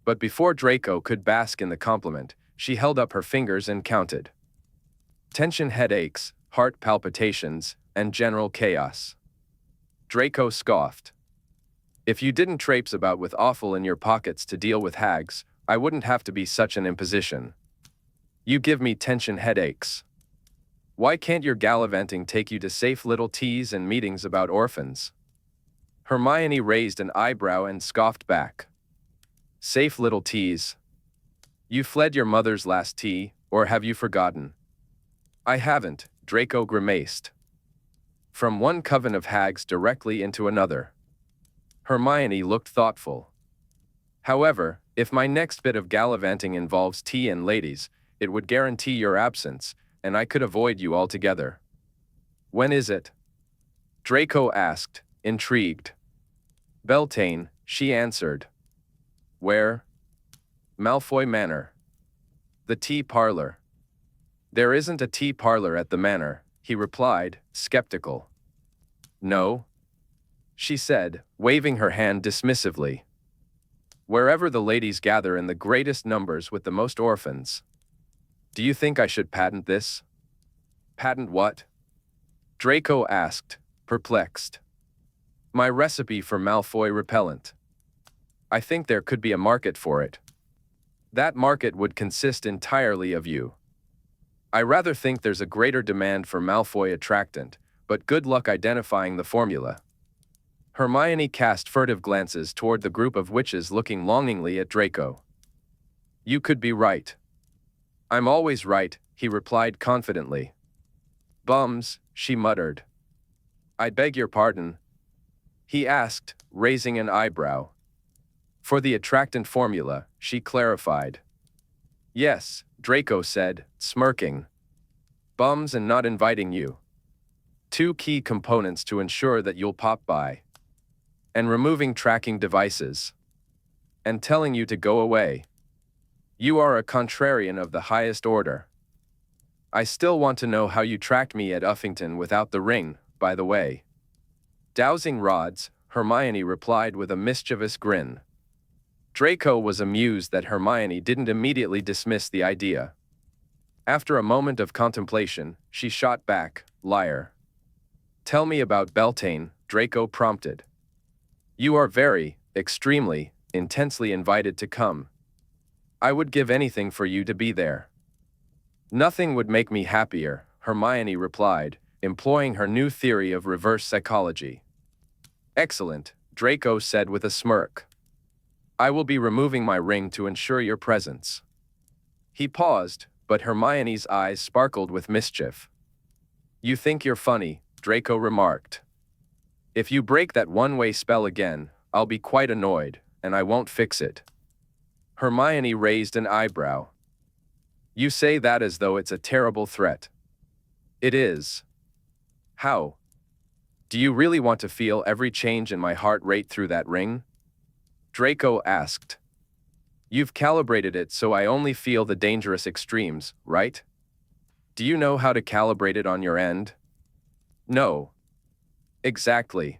Speaker 1: But before Draco could bask in the compliment, she held up her fingers and counted. Tension headaches, heart palpitations, and general chaos. Draco scoffed. If you didn't traipse about with offal in your pockets to deal with hags, I wouldn't have to be such an imposition. You give me tension headaches. Why can't your gallivanting take you to safe little teas and meetings about orphans? Hermione raised an eyebrow and scoffed back. Safe little teas. You fled your mother's last tea, or have you forgotten? I haven't, Draco grimaced. From one coven of hags directly into another. Hermione looked thoughtful. However, if my next bit of gallivanting involves tea and ladies, it would guarantee your absence, and I could avoid you altogether. When is it? Draco asked, intrigued. Beltane, she answered. Where? Malfoy Manor. The tea parlor. There isn't a tea parlor at the manor, he replied, skeptical. No? She said, waving her hand dismissively. Wherever the ladies gather in the greatest numbers with the most orphans. Do you think I should patent this? Patent what? Draco asked, perplexed. My recipe for Malfoy repellent. I think there could be a market for it. That market would consist entirely of you. I rather think there's a greater demand for Malfoy attractant, but good luck identifying the formula. Hermione cast furtive glances toward the group of witches looking longingly at Draco. You could be right. I'm always right, he replied confidently. Bums, she muttered. I beg your pardon? He asked, raising an eyebrow. For the attractant formula, she clarified. Yes, Draco said, smirking. Bums and not inviting you. Two key components to ensure that you'll pop by. And removing tracking devices. And telling you to go away. You are a contrarian of the highest order. I still want to know how you tracked me at Uffington without the ring, by the way. Dowsing rods, Hermione replied with a mischievous grin. Draco was amused that Hermione didn't immediately dismiss the idea. After a moment of contemplation, she shot back, liar. Tell me about Beltane, Draco prompted. You are very, extremely, intensely invited to come. I would give anything for you to be there. Nothing would make me happier, Hermione replied, employing her new theory of reverse psychology. Excellent, Draco said with a smirk. I will be removing my ring to ensure your presence. He paused, but Hermione's eyes sparkled with mischief. You think you're funny, Draco remarked. If you break that one-way spell again, I'll be quite annoyed, and I won't fix it." Hermione raised an eyebrow. "You say that as though it's a terrible threat." "It is." "How? Do you really want to feel every change in my heart rate through that ring?" Draco asked. "You've calibrated it so I only feel the dangerous extremes, right? Do you know how to calibrate it on your end?" "No." "Exactly.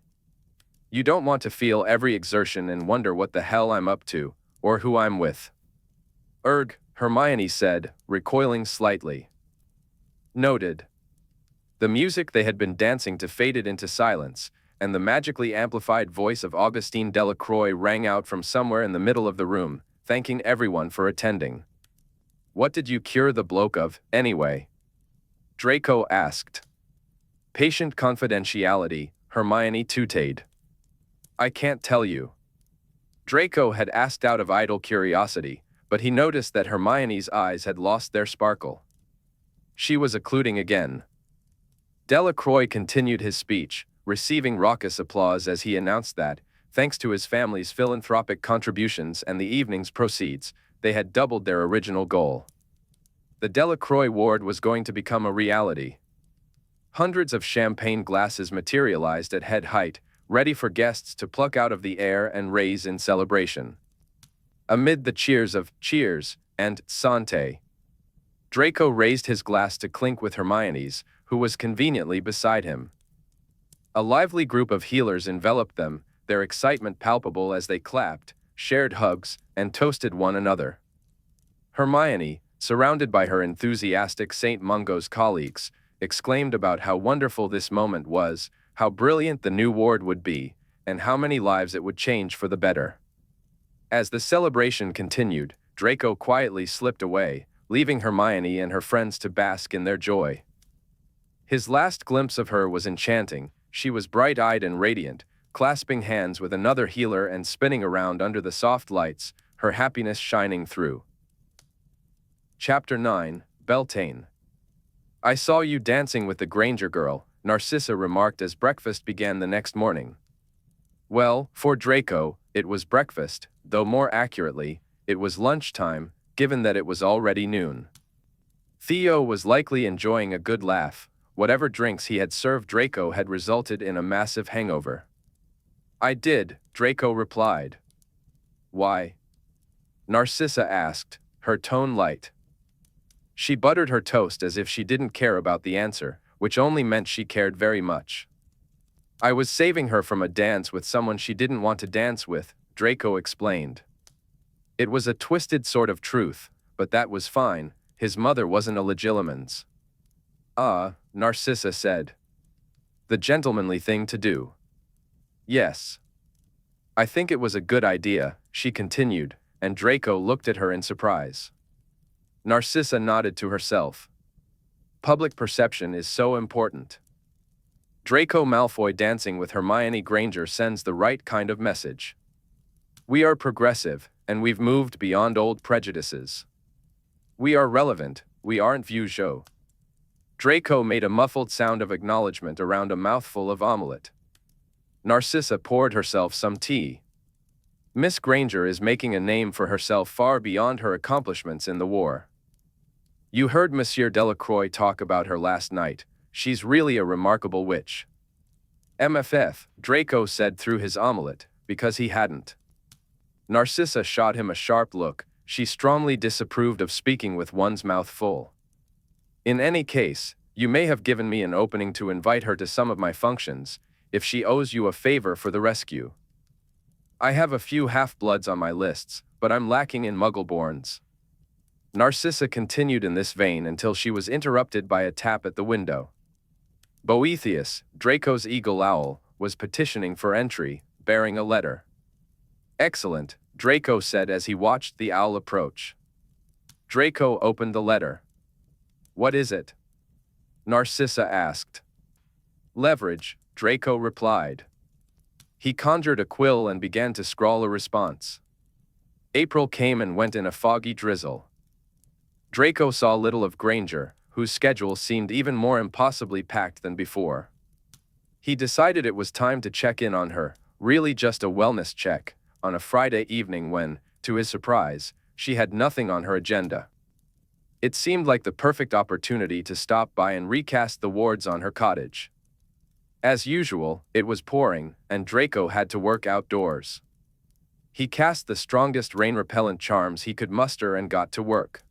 Speaker 1: You don't want to feel every exertion and wonder what the hell I'm up to, or who I'm with." "Erg," Hermione said, recoiling slightly. Noted. The music they had been dancing to faded into silence, and the magically amplified voice of Augustine Delacroix rang out from somewhere in the middle of the room, thanking everyone for attending. "What did you cure the bloke of, anyway?" Draco asked. "Patient confidentiality," Hermione tooted. "I can't tell you." Draco had asked out of idle curiosity, but he noticed that Hermione's eyes had lost their sparkle. She was occluding again. Delacroix continued his speech, receiving raucous applause as he announced that, thanks to his family's philanthropic contributions and the evening's proceeds, they had doubled their original goal. The Delacroix ward was going to become a reality. Hundreds of champagne glasses materialized at head height, ready for guests to pluck out of the air and raise in celebration. Amid the cheers of "cheers" and "Santé," Draco raised his glass to clink with Hermione's, who was conveniently beside him. A lively group of healers enveloped them, their excitement palpable as they clapped, shared hugs, and toasted one another. Hermione, surrounded by her enthusiastic St. Mungo's colleagues, exclaimed about how wonderful this moment was, how brilliant the new ward would be, and how many lives it would change for the better. As the celebration continued, Draco quietly slipped away, leaving Hermione and her friends to bask in their joy. His last glimpse of her was enchanting. She was bright-eyed and radiant, clasping hands with another healer and spinning around under the soft lights, her happiness shining through. Chapter 9, Beltane. "I saw you dancing with the Granger girl," Narcissa remarked as breakfast began the next morning. Well, for Draco, it was breakfast, though more accurately, it was lunchtime, given that it was already noon. Theo was likely enjoying a good laugh. Whatever drinks he had served Draco had resulted in a massive hangover. "I did," Draco replied. "Why?" Narcissa asked, her tone light. She buttered her toast as if she didn't care about the answer, which only meant she cared very much. "I was saving her from a dance with someone she didn't want to dance with," Draco explained. It was a twisted sort of truth, but that was fine. His mother wasn't a legilimens. Narcissa said. "The gentlemanly thing to do." "Yes. I think it was a good idea," she continued, and Draco looked at her in surprise. Narcissa nodded to herself. Public perception is so important. Draco Malfoy dancing with Hermione Granger sends the right kind of message. We are progressive, and we've moved beyond old prejudices. We are relevant, we aren't vieux jeux. Draco made a muffled sound of acknowledgement around a mouthful of omelette. Narcissa poured herself some tea. Miss Granger is making a name for herself far beyond her accomplishments in the war. You heard Monsieur Delacroix talk about her last night. She's really a remarkable witch. MFF, Draco said through his omelette, because he hadn't. Narcissa shot him a sharp look. She strongly disapproved of speaking with one's mouth full. In any case, you may have given me an opening to invite her to some of my functions, if she owes you a favor for the rescue. I have a few half-bloods on my lists, but I'm lacking in Muggleborns. Narcissa continued in this vein until she was interrupted by a tap at the window. Boethius, Draco's eagle owl, was petitioning for entry, bearing a letter. Excellent, Draco said as he watched the owl approach. Draco opened the letter. What is it? Narcissa asked. Leverage, Draco replied. He conjured a quill and began to scrawl a response. April came and went in a foggy drizzle. Draco saw little of Granger, whose schedule seemed even more impossibly packed than before. He decided it was time to check in on her, really just a wellness check, on a Friday evening when, to his surprise, she had nothing on her agenda. It seemed like the perfect opportunity to stop by and recast the wards on her cottage. As usual, it was pouring, and Draco had to work outdoors. He cast the strongest rain-repellent charms he could muster and got to work.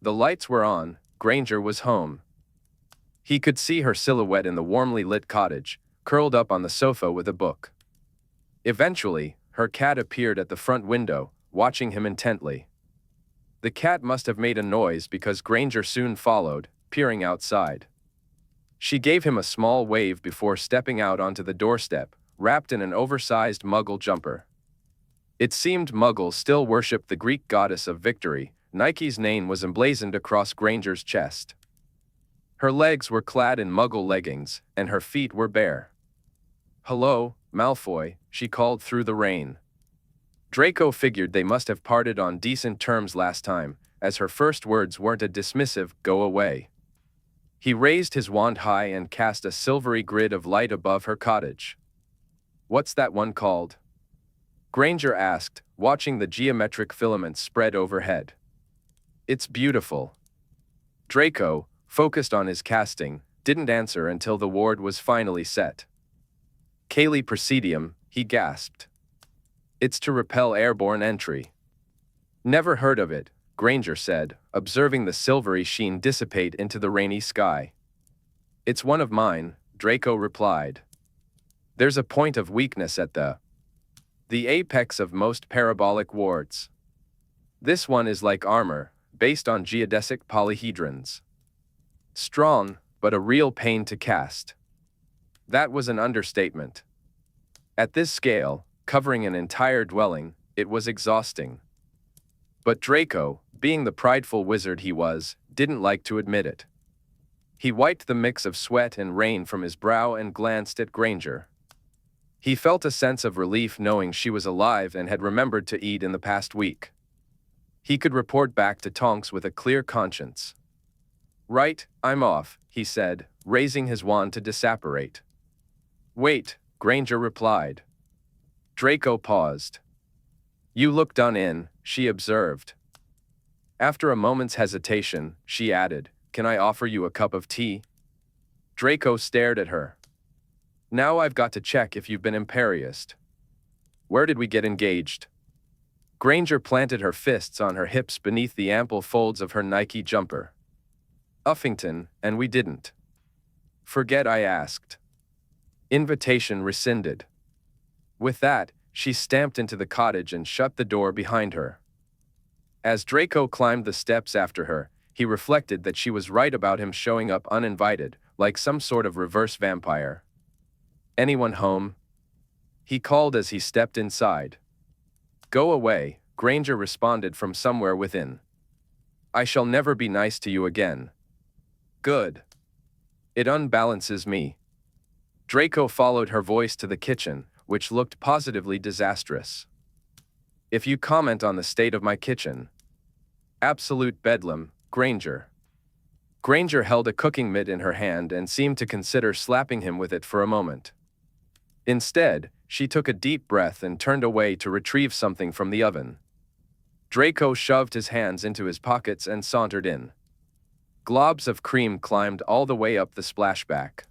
Speaker 1: The lights were on, Granger was home. He could see her silhouette in the warmly lit cottage, curled up on the sofa with a book. Eventually, her cat appeared at the front window, watching him intently. The cat must have made a noise because Granger soon followed, peering outside. She gave him a small wave before stepping out onto the doorstep, wrapped in an oversized Muggle jumper. It seemed Muggles still worshipped the Greek goddess of victory. Nike's name was emblazoned across Granger's chest. Her legs were clad in Muggle leggings, and her feet were bare. "Hello, Malfoy," she called through the rain. Draco figured they must have parted on decent terms last time, as her first words weren't a dismissive, "Go away." He raised his wand high and cast a silvery grid of light above her cottage. "What's that one called?" Granger asked, watching the geometric filaments spread overhead. "It's beautiful." Draco, focused on his casting, didn't answer until the ward was finally set. "Caeli Presidium," he gasped. "It's to repel airborne entry." "Never heard of it," Granger said, observing the silvery sheen dissipate into the rainy sky. "It's one of mine," Draco replied. "There's a point of weakness at the apex of most parabolic wards. This one is like armor, based on geodesic polyhedrons. Strong, but a real pain to cast." That was an understatement. At this scale, covering an entire dwelling, it was exhausting. But Draco, being the prideful wizard he was, didn't like to admit it. He wiped the mix of sweat and rain from his brow and glanced at Granger. He felt a sense of relief knowing she was alive and had remembered to eat in the past week. He could report back to Tonks with a clear conscience. "Right, I'm off," he said, raising his wand to disapparate. "Wait," Granger replied. Draco paused. "You look done in," she observed. After a moment's hesitation, she added, "Can I offer you a cup of tea?" Draco stared at her. "Now I've got to check if you've been imperious. Where did we get engaged?" Granger planted her fists on her hips beneath the ample folds of her Nike jumper. "Uffington, and we didn't." "Forget I asked." Invitation rescinded. With that, she stamped into the cottage and shut the door behind her. As Draco climbed the steps after her, he reflected that she was right about him showing up uninvited, like some sort of reverse vampire. "Anyone home?" he called as he stepped inside. "Go away," Granger responded from somewhere within. "I shall never be nice to you again." "Good. It unbalances me." Draco followed her voice to the kitchen, which looked positively disastrous. "If you comment on the state of my kitchen." "Absolute bedlam, Granger." Granger held a cooking mitt in her hand and seemed to consider slapping him with it for a moment. Instead, she took a deep breath and turned away to retrieve something from the oven. Draco shoved his hands into his pockets and sauntered in. Globs of cream climbed all the way up the splashback.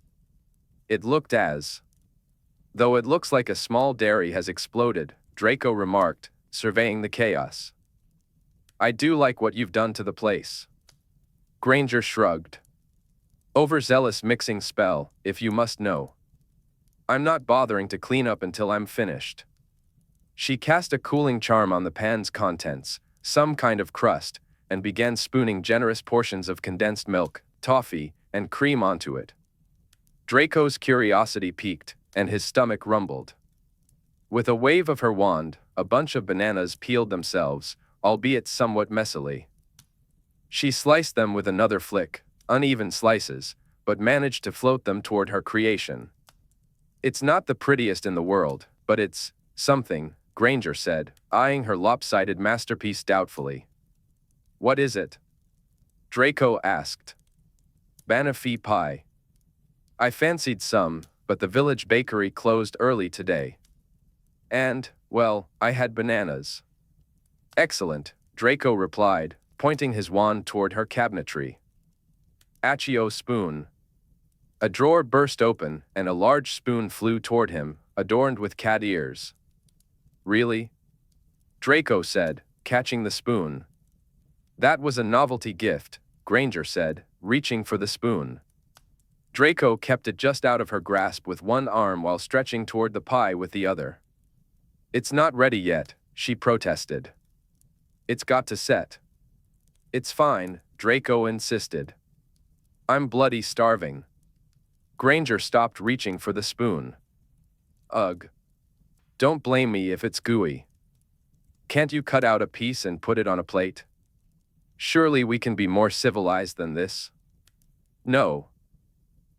Speaker 1: "It looked as though it looks like a small dairy has exploded," Draco remarked, surveying the chaos. "I do like what you've done to the place." Granger shrugged. "Overzealous mixing spell, if you must know. I'm not bothering to clean up until I'm finished." She cast a cooling charm on the pan's contents, some kind of crust, and began spooning generous portions of condensed milk, toffee, and cream onto it. Draco's curiosity piqued, and his stomach rumbled. With a wave of her wand, a bunch of bananas peeled themselves, albeit somewhat messily. She sliced them with another flick, uneven slices, but managed to float them toward her creation. "It's not the prettiest in the world, but it's something," Granger said, eyeing her lopsided masterpiece doubtfully. "What is it?" Draco asked. "Banoffee pie." "I fancied some," but the village bakery closed early today. And, well, I had bananas. Excellent, Draco replied, pointing his wand toward her cabinetry. Accio spoon. A drawer burst open, and a large spoon flew toward him, adorned with cat ears. Really? Draco said, catching the spoon. That was a novelty gift, Granger said, reaching for the spoon. Draco kept it just out of her grasp with one arm while stretching toward the pie with the other. It's not ready yet, she protested. It's got to set. It's fine, Draco insisted. I'm bloody starving. Granger stopped reaching for the spoon. Ugh. Don't blame me if it's gooey. Can't you cut out a piece and put it on a plate? Surely we can be more civilized than this? No.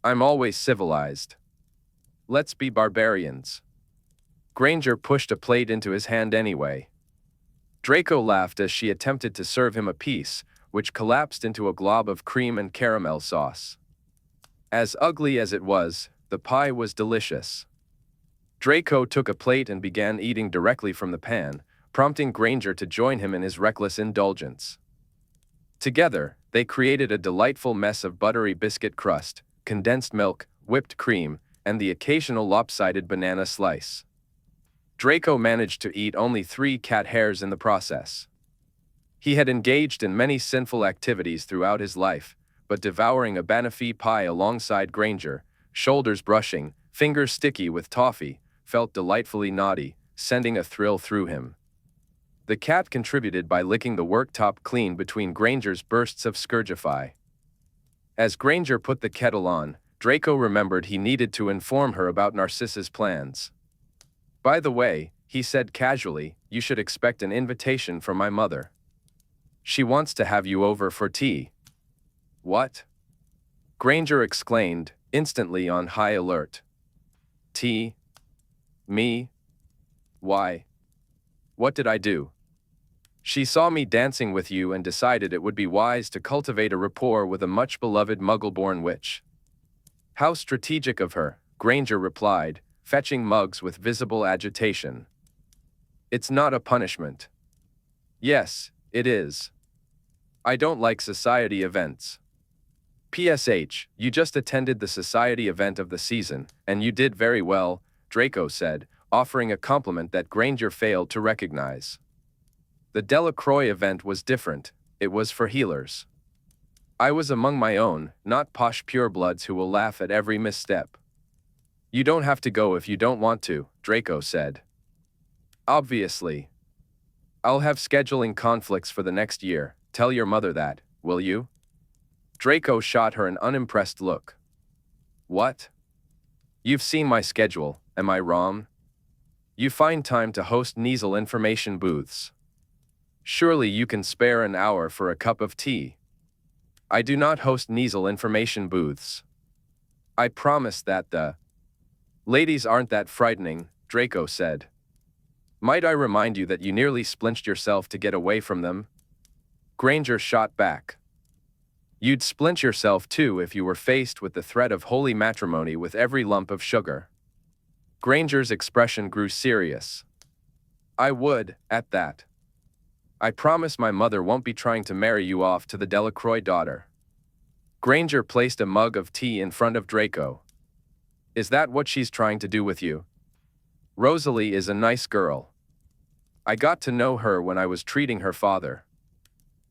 Speaker 1: I'm always civilized. Let's be barbarians. Granger pushed a plate into his hand anyway. Draco laughed as she attempted to serve him a piece, which collapsed into a glob of cream and caramel sauce. As ugly as it was, the pie was delicious. Draco took a plate and began eating directly from the pan, prompting Granger to join him in his reckless indulgence. Together, they created a delightful mess of buttery biscuit crust, condensed milk, whipped cream, and the occasional lopsided banana slice. Draco managed to eat only 3 cat hairs in the process. He had engaged in many sinful activities throughout his life, but devouring a banoffee pie alongside Granger, shoulders brushing, fingers sticky with toffee, felt delightfully naughty, sending a thrill through him. The cat contributed by licking the worktop clean between Granger's bursts of Scourgify. As Granger put the kettle on, Draco remembered he needed to inform her about Narcissa's plans. By the way, he said casually, you should expect an invitation from my mother. She wants to have you over for tea. What? Granger exclaimed, instantly on high alert. Tea? Me? Why? What did I do? She saw me dancing with you and decided it would be wise to cultivate a rapport with a much-beloved Muggle-born witch. How strategic of her, Granger replied, fetching mugs with visible agitation. It's not a punishment. Yes, it is. I don't like society events. PSH, you just attended the society event of the season, and you did very well, Draco said, offering a compliment that Granger failed to recognize. The Delacroix event was different, it was for healers. I was among my own, not posh purebloods who will laugh at every misstep. You don't have to go if you don't want to, Draco said. Obviously. I'll have scheduling conflicts for the next year, tell your mother that, will you? Draco shot her an unimpressed look. What? You've seen my schedule, am I wrong? You find time to host Kneasel information booths. Surely you can spare an hour for a cup of tea. I do not host Kneasel information booths. I promise that the ladies aren't that frightening, Draco said. Might I remind you that you nearly splinched yourself to get away from them? Granger shot back. You'd splinch yourself too if you were faced with the threat of holy matrimony with every lump of sugar. Granger's expression grew serious. I would, at that. I promise my mother won't be trying to marry you off to the Delacroix daughter. Granger placed a mug of tea in front of Draco. Is that what she's trying to do with you? Rosalie is a nice girl. I got to know her when I was treating her father.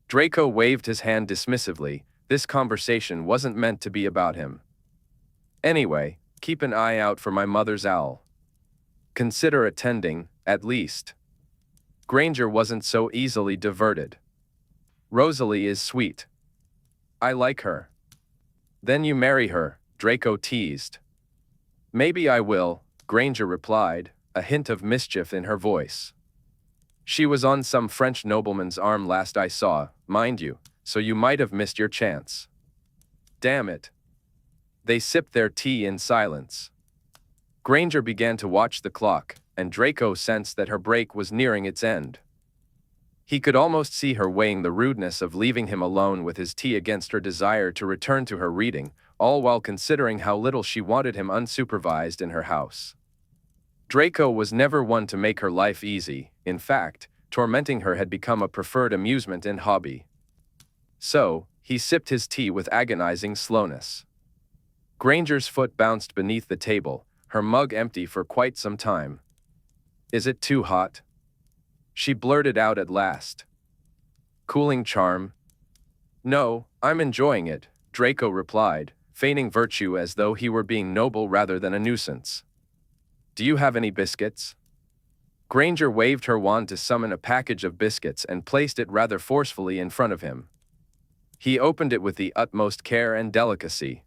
Speaker 1: Draco waved his hand dismissively. This conversation wasn't meant to be about him. Anyway, keep an eye out for my mother's owl. Consider attending, at least. Granger wasn't so easily diverted. Rosalie is sweet. I like her. Then you marry her, Draco teased. Maybe I will, Granger replied, a hint of mischief in her voice. She was on some French nobleman's arm last I saw, mind you, so you might have missed your chance. Damn it. They sipped their tea in silence. Granger began to watch the clock, and Draco sensed that her break was nearing its end. He could almost see her weighing the rudeness of leaving him alone with his tea against her desire to return to her reading, all while considering how little she wanted him unsupervised in her house. Draco was never one to make her life easy. In fact, tormenting her had become a preferred amusement and hobby. So, he sipped his tea with agonizing slowness. Granger's foot bounced beneath the table, her mug empty for quite some time. "Is it too hot?" she blurted out at last. "Cooling charm?" "No, I'm enjoying it," Draco replied, feigning virtue as though he were being noble rather than a nuisance. "Do you have any biscuits?" Granger waved her wand to summon a package of biscuits and placed it rather forcefully in front of him. He opened it with the utmost care and delicacy.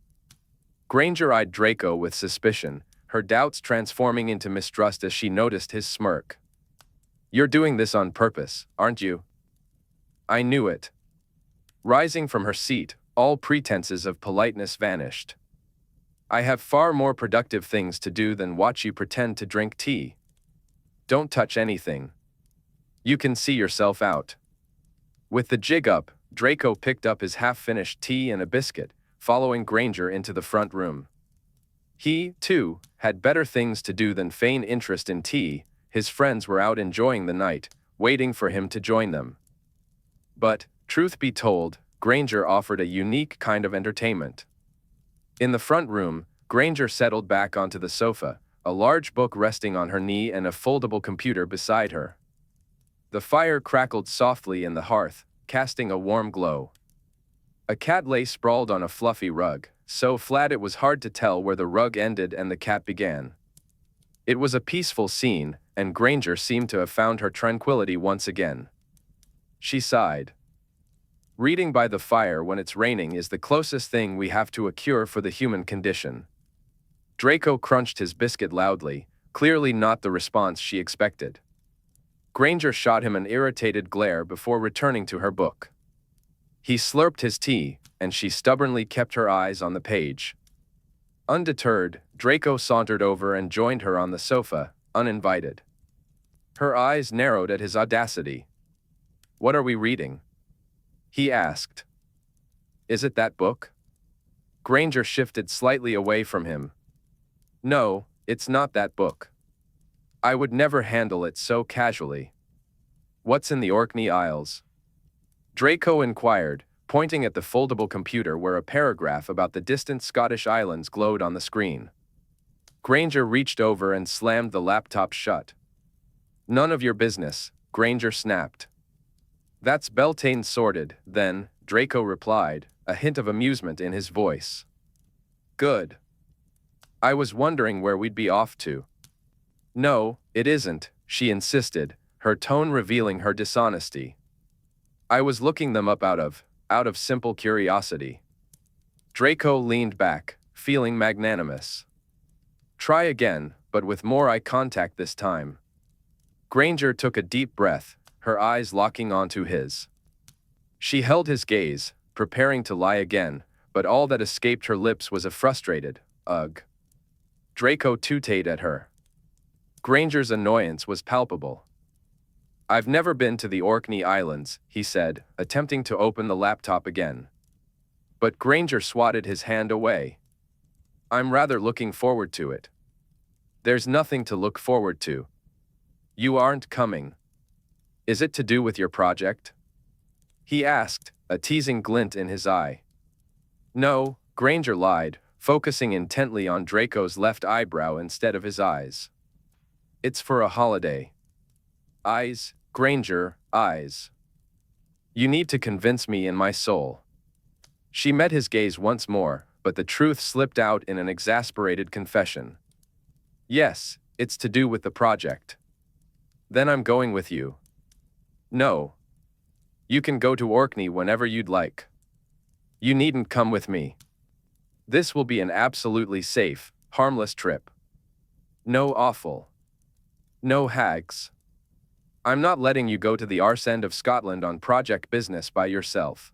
Speaker 1: Granger eyed Draco with suspicion, her doubts transforming into mistrust as she noticed his smirk. "You're doing this on purpose, aren't you?" "I knew it." Rising from her seat, all pretenses of politeness vanished. "I have far more productive things to do than watch you pretend to drink tea. Don't touch anything. You can see yourself out." With the jig up, Draco picked up his half-finished tea and a biscuit, following Granger into the front room. He, too, had better things to do than feign interest in tea. His friends were out enjoying the night, waiting for him to join them. But, truth be told, Granger offered a unique kind of entertainment. In the front room, Granger settled back onto the sofa, a large book resting on her knee and a foldable computer beside her. The fire crackled softly in the hearth, casting a warm glow. A cat lay sprawled on a fluffy rug, so flat it was hard to tell where the rug ended and the cat began. It was a peaceful scene, and Granger seemed to have found her tranquility once again. She sighed. "Reading by the fire when it's raining is the closest thing we have to a cure for the human condition." Draco crunched his biscuit loudly, clearly not the response she expected. Granger shot him an irritated glare before returning to her book. He slurped his tea, and she stubbornly kept her eyes on the page. Undeterred, Draco sauntered over and joined her on the sofa, uninvited. Her eyes narrowed at his audacity. "What are we reading?" he asked. "Is it that book?" Granger shifted slightly away from him. "No, it's not that book. I would never handle it so casually." "What's in the Orkney Isles?" Draco inquired, pointing at the foldable computer where a paragraph about the distant Scottish islands glowed on the screen. Granger reached over and slammed the laptop shut. "None of your business," Granger snapped. "That's Beltane sorted, then," Draco replied, a hint of amusement in his voice. "Good. I was wondering where we'd be off to." "No, it isn't," she insisted, her tone revealing her dishonesty. "I was looking them up out of simple curiosity." Draco leaned back, feeling magnanimous. "Try again, but with more eye contact this time." Granger took a deep breath, her eyes locking onto his. She held his gaze, preparing to lie again, but all that escaped her lips was a frustrated, "Ugh." Draco tooted at her. Granger's annoyance was palpable. "I've never been to the Orkney Islands," he said, attempting to open the laptop again. But Granger swatted his hand away. "I'm rather looking forward to it." "There's nothing to look forward to. You aren't coming." "Is it to do with your project?" he asked, a teasing glint in his eye. "No," Granger lied, focusing intently on Draco's left eyebrow instead of his eyes. "It's for a holiday." "Eyes, Granger, eyes. You need to convince me in my soul." She met his gaze once more, but the truth slipped out in an exasperated confession. "Yes, it's to do with the project." "Then I'm going with you." "No. You can go to Orkney whenever you'd like. You needn't come with me. This will be an absolutely safe, harmless trip. No offal. No hags. I'm not letting you go to the arse end of Scotland on project business by yourself.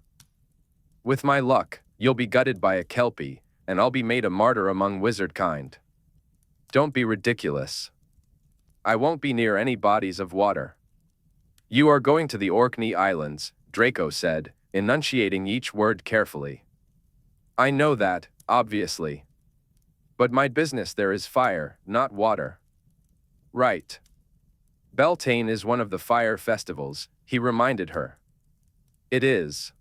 Speaker 1: With my luck, you'll be gutted by a kelpie, and I'll be made a martyr among wizard kind. Don't be ridiculous. I won't be near any bodies of water." You are going to the Orkney Islands, Draco said, enunciating each word carefully. I know that, obviously. But my business there is fire, not water. Right. Beltane is one of the fire festivals, he reminded her. It is.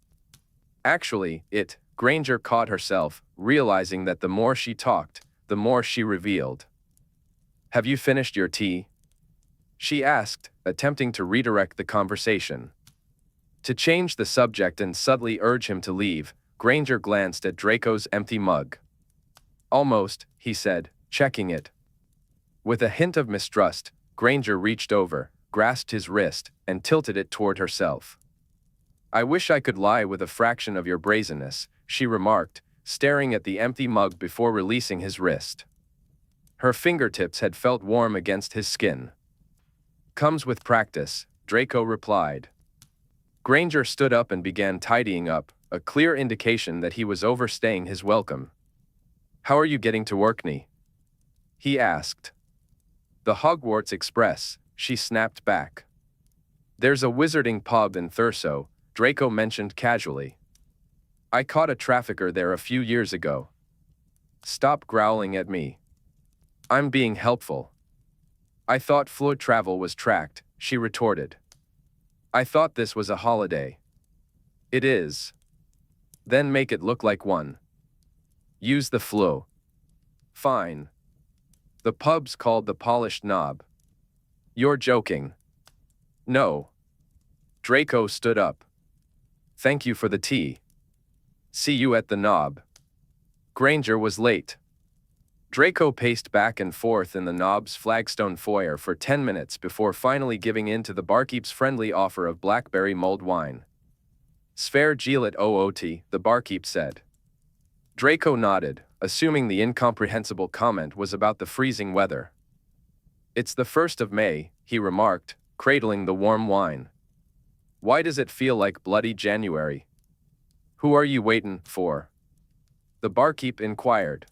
Speaker 1: Actually, Granger caught herself, realizing that the more she talked, the more she revealed. Have you finished your tea? She asked, attempting to redirect the conversation. To change the subject and subtly urge him to leave, Granger glanced at Draco's empty mug. Almost, he said, checking it. With a hint of mistrust, Granger reached over, grasped his wrist, and tilted it toward herself. I wish I could lie with a fraction of your brazenness, she remarked, staring at the empty mug before releasing his wrist. Her fingertips had felt warm against his skin. Comes with practice, Draco replied. Granger stood up and began tidying up, a clear indication that he was overstaying his welcome. How are you getting to Orkney? He asked. The Hogwarts Express, she snapped back. There's a wizarding pub in Thurso, Draco mentioned casually. I caught a trafficker there a few years ago. Stop growling at me. I'm being helpful. I thought flood travel was tracked, she retorted. I thought this was a holiday. It is. Then make it look like one. Use the flow. Fine. The pub's called the Polished Knob. You're joking. No. Draco stood up. Thank you for the tea. See you at the Knob. Granger was late. Draco paced back and forth in the Knob's flagstone foyer for 10 minutes before finally giving in to the barkeep's friendly offer of blackberry mulled wine. Sver Gilet Oot, the barkeep said. Draco nodded, assuming the incomprehensible comment was about the freezing weather. It's the 1st of May, he remarked, cradling the warm wine. Why does it feel like bloody January? Who are you waiting for? The barkeep inquired.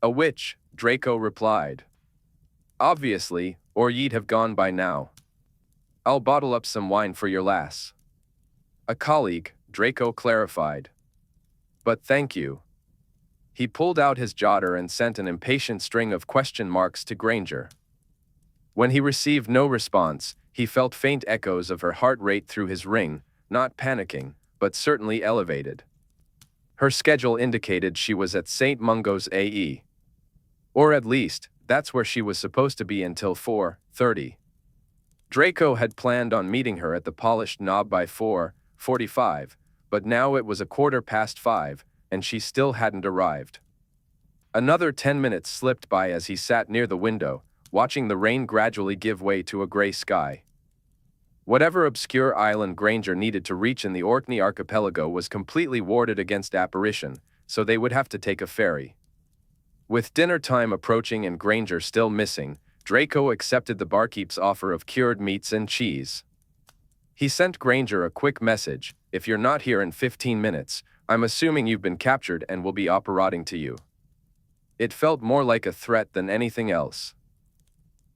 Speaker 1: A witch, Draco replied. Obviously, or ye'd have gone by now. I'll bottle up some wine for your lass. A colleague, Draco clarified. But thank you. He pulled out his jotter and sent an impatient string of question marks to Granger. When he received no response, he felt faint echoes of her heart rate through his ring, not panicking, but certainly elevated. Her schedule indicated she was at St. Mungo's AE. Or at least, that's where she was supposed to be until 4:30. Draco had planned on meeting her at the Polished Knob by 4:45, but now it was 5:15, and she still hadn't arrived. Another 10 minutes slipped by as he sat near the window, watching the rain gradually give way to a gray sky. Whatever obscure island Granger needed to reach in the Orkney archipelago was completely warded against apparition, so they would have to take a ferry. With dinner time approaching and Granger still missing, Draco accepted the barkeep's offer of cured meats and cheese. He sent Granger a quick message, if you're not here in 15 minutes, I'm assuming you've been captured and will be operating to you. It felt more like a threat than anything else.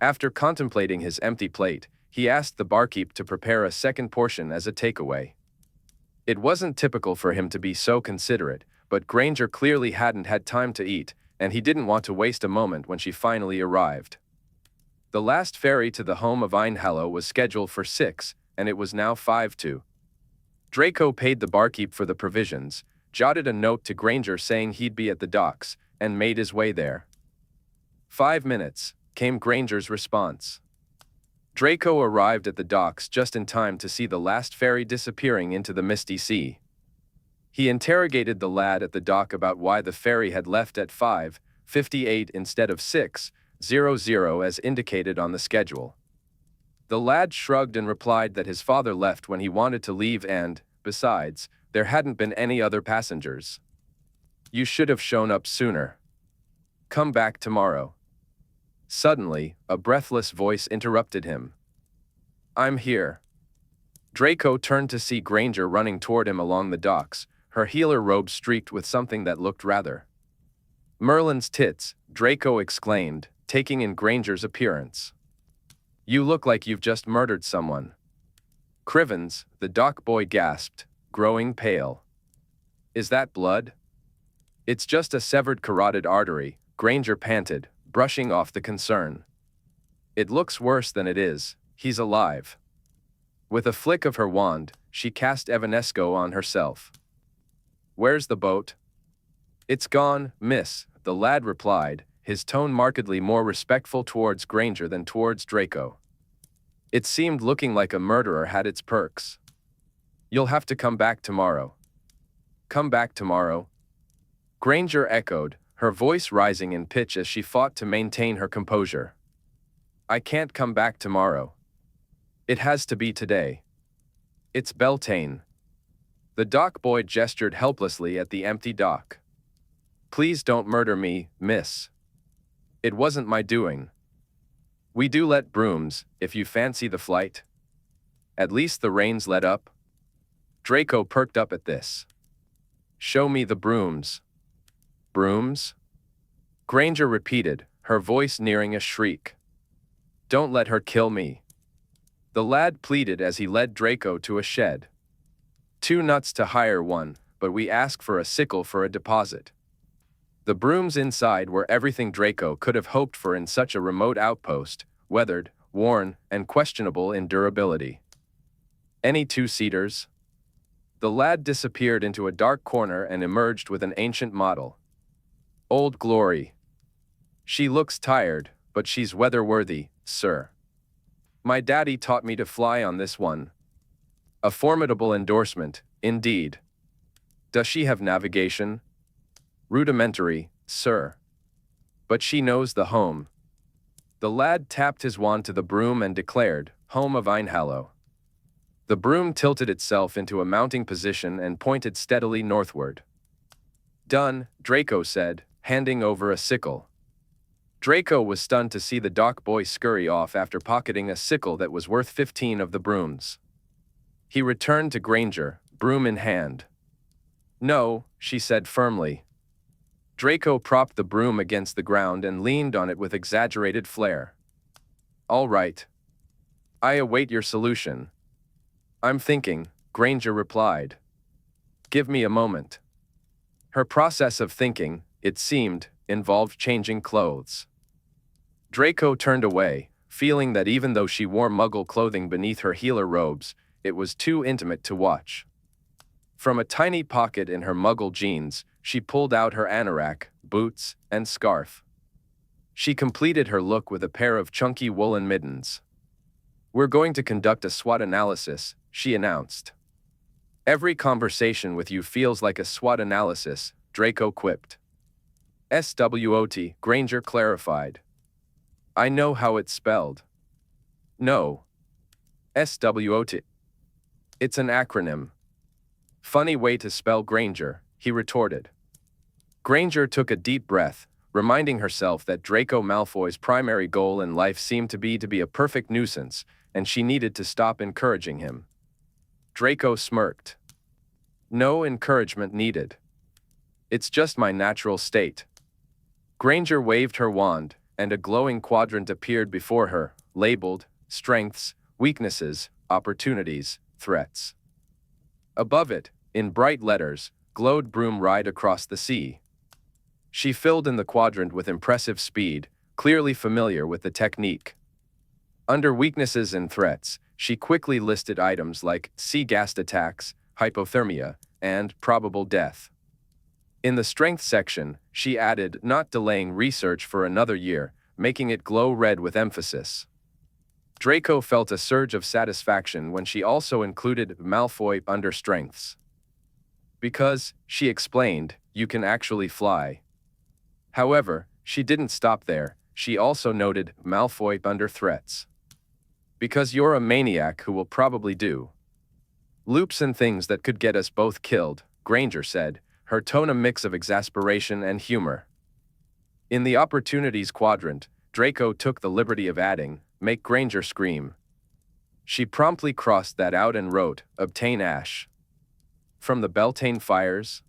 Speaker 1: After contemplating his empty plate, he asked the barkeep to prepare a second portion as a takeaway. It wasn't typical for him to be so considerate, but Granger clearly hadn't had time to eat, and he didn't want to waste a moment when she finally arrived. The last ferry to the home of Einhallow was scheduled for 6, and it was now 5:02. Draco paid the barkeep for the provisions, jotted a note to Granger saying he'd be at the docks, and made his way there. 5 minutes, came Granger's response. Draco arrived at the docks just in time to see the last ferry disappearing into the misty sea. He interrogated the lad at the dock about why the ferry had left at 5:58 instead of 6:00 as indicated on the schedule. The lad shrugged and replied that his father left when he wanted to leave and, besides, there hadn't been any other passengers. You should have shown up sooner. Come back tomorrow. Suddenly, a breathless voice interrupted him. I'm here. Draco turned to see Granger running toward him along the docks, her healer robe streaked with something that looked rather. Merlin's tits, Draco exclaimed, taking in Granger's appearance. You look like you've just murdered someone. Crivens, the dock boy gasped, growing pale. Is that blood? It's just a severed carotid artery, Granger panted, brushing off the concern. It looks worse than it is, he's alive. With a flick of her wand, she cast Evanesco on herself. Where's the boat? It's gone, miss, the lad replied, his tone markedly more respectful towards Granger than towards Draco. It seemed looking like a murderer had its perks. You'll have to come back tomorrow. Come back tomorrow? Granger echoed, her voice rising in pitch as she fought to maintain her composure. I can't come back tomorrow. It has to be today. It's Beltane. The dock boy gestured helplessly at the empty dock. Please don't murder me, miss. It wasn't my doing. We do let brooms, if you fancy the flight. At least the rain's let up. Draco perked up at this. Show me the brooms. Brooms? Granger repeated, her voice nearing a shriek. Don't let her kill me. The lad pleaded as he led Draco to a shed. 2 nuts to hire one, but we ask for a sickle for a deposit. The brooms inside were everything Draco could have hoped for in such a remote outpost, weathered, worn, and questionable in durability. Any 2-seaters? The lad disappeared into a dark corner and emerged with an ancient model. Old Glory. She looks tired, but she's weather-worthy, sir. My daddy taught me to fly on this one. A formidable endorsement, indeed. Does she have navigation? Rudimentary, sir. But she knows the home. The lad tapped his wand to the broom and declared, Home of Einhallow. The broom tilted itself into a mounting position and pointed steadily northward. Done, Draco said, handing over a sickle. Draco was stunned to see the dock boy scurry off after pocketing a sickle that was worth 15 of the brooms. He returned to Granger, broom in hand. No, she said firmly. Draco propped the broom against the ground and leaned on it with exaggerated flair. All right. I await your solution. I'm thinking, Granger replied. Give me a moment. Her process of thinking, it seemed, involved changing clothes. Draco turned away, feeling that even though she wore muggle clothing beneath her healer robes, it was too intimate to watch. From a tiny pocket in her muggle jeans, she pulled out her anorak, boots, and scarf. She completed her look with a pair of chunky woolen mittens. We're going to conduct a SWOT analysis, she announced. Every conversation with you feels like a SWOT analysis, Draco quipped. SWOT, Granger clarified. I know how it's spelled. No. SWOT. It's an acronym. Funny way to spell Granger, he retorted. Granger took a deep breath, reminding herself that Draco Malfoy's primary goal in life seemed to be a perfect nuisance, and she needed to stop encouraging him. Draco smirked. No encouragement needed. It's just my natural state. Granger waved her wand, and a glowing quadrant appeared before her, labeled, Strengths, Weaknesses, Opportunities, Threats. Above it, in bright letters, glowed Broom Ride Across the Sea. She filled in the quadrant with impressive speed, clearly familiar with the technique. Under Weaknesses and Threats, she quickly listed items like sea ghast attacks, hypothermia, and probable death. In the Strength section, she added not delaying research for another year, making it glow red with emphasis. Draco felt a surge of satisfaction when she also included Malfoy under Strengths. Because, she explained, you can actually fly. However, she didn't stop there, she also noted Malfoy under Threats. Because you're a maniac who will probably do loops and things that could get us both killed, Granger said, her tone a mix of exasperation and humor. In the Opportunities quadrant, Draco took the liberty of adding, make Granger scream. She promptly crossed that out and wrote, obtain ash. From the Beltane fires?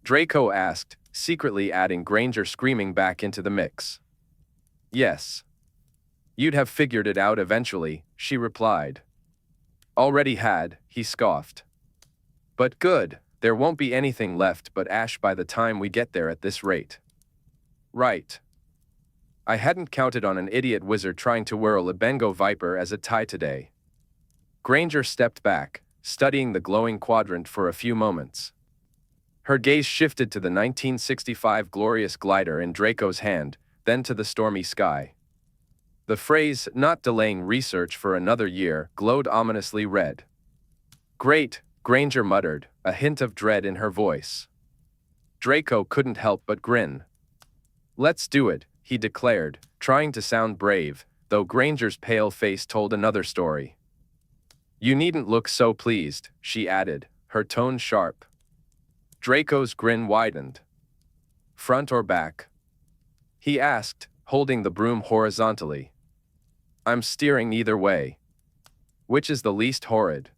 Speaker 1: Draco asked, secretly adding Granger screaming back into the mix. Yes. You'd have figured it out eventually, she replied. Already had, he scoffed. But good, there won't be anything left but ash by the time we get there at this rate. Right. I hadn't counted on an idiot wizard trying to whirl a Bengal viper as a tie today. Granger stepped back, studying the glowing quadrant for a few moments. Her gaze shifted to the 1965 glorious glider in Draco's hand, then to the stormy sky. The phrase, "not delaying research for another year," glowed ominously red. Great, Granger muttered, a hint of dread in her voice. Draco couldn't help but grin. Let's do it, he declared, trying to sound brave, though Granger's pale face told another story. You needn't look so pleased, she added, her tone sharp. Draco's grin widened. Front or back? He asked, holding the broom horizontally. I'm steering either way. Which is the least horrid?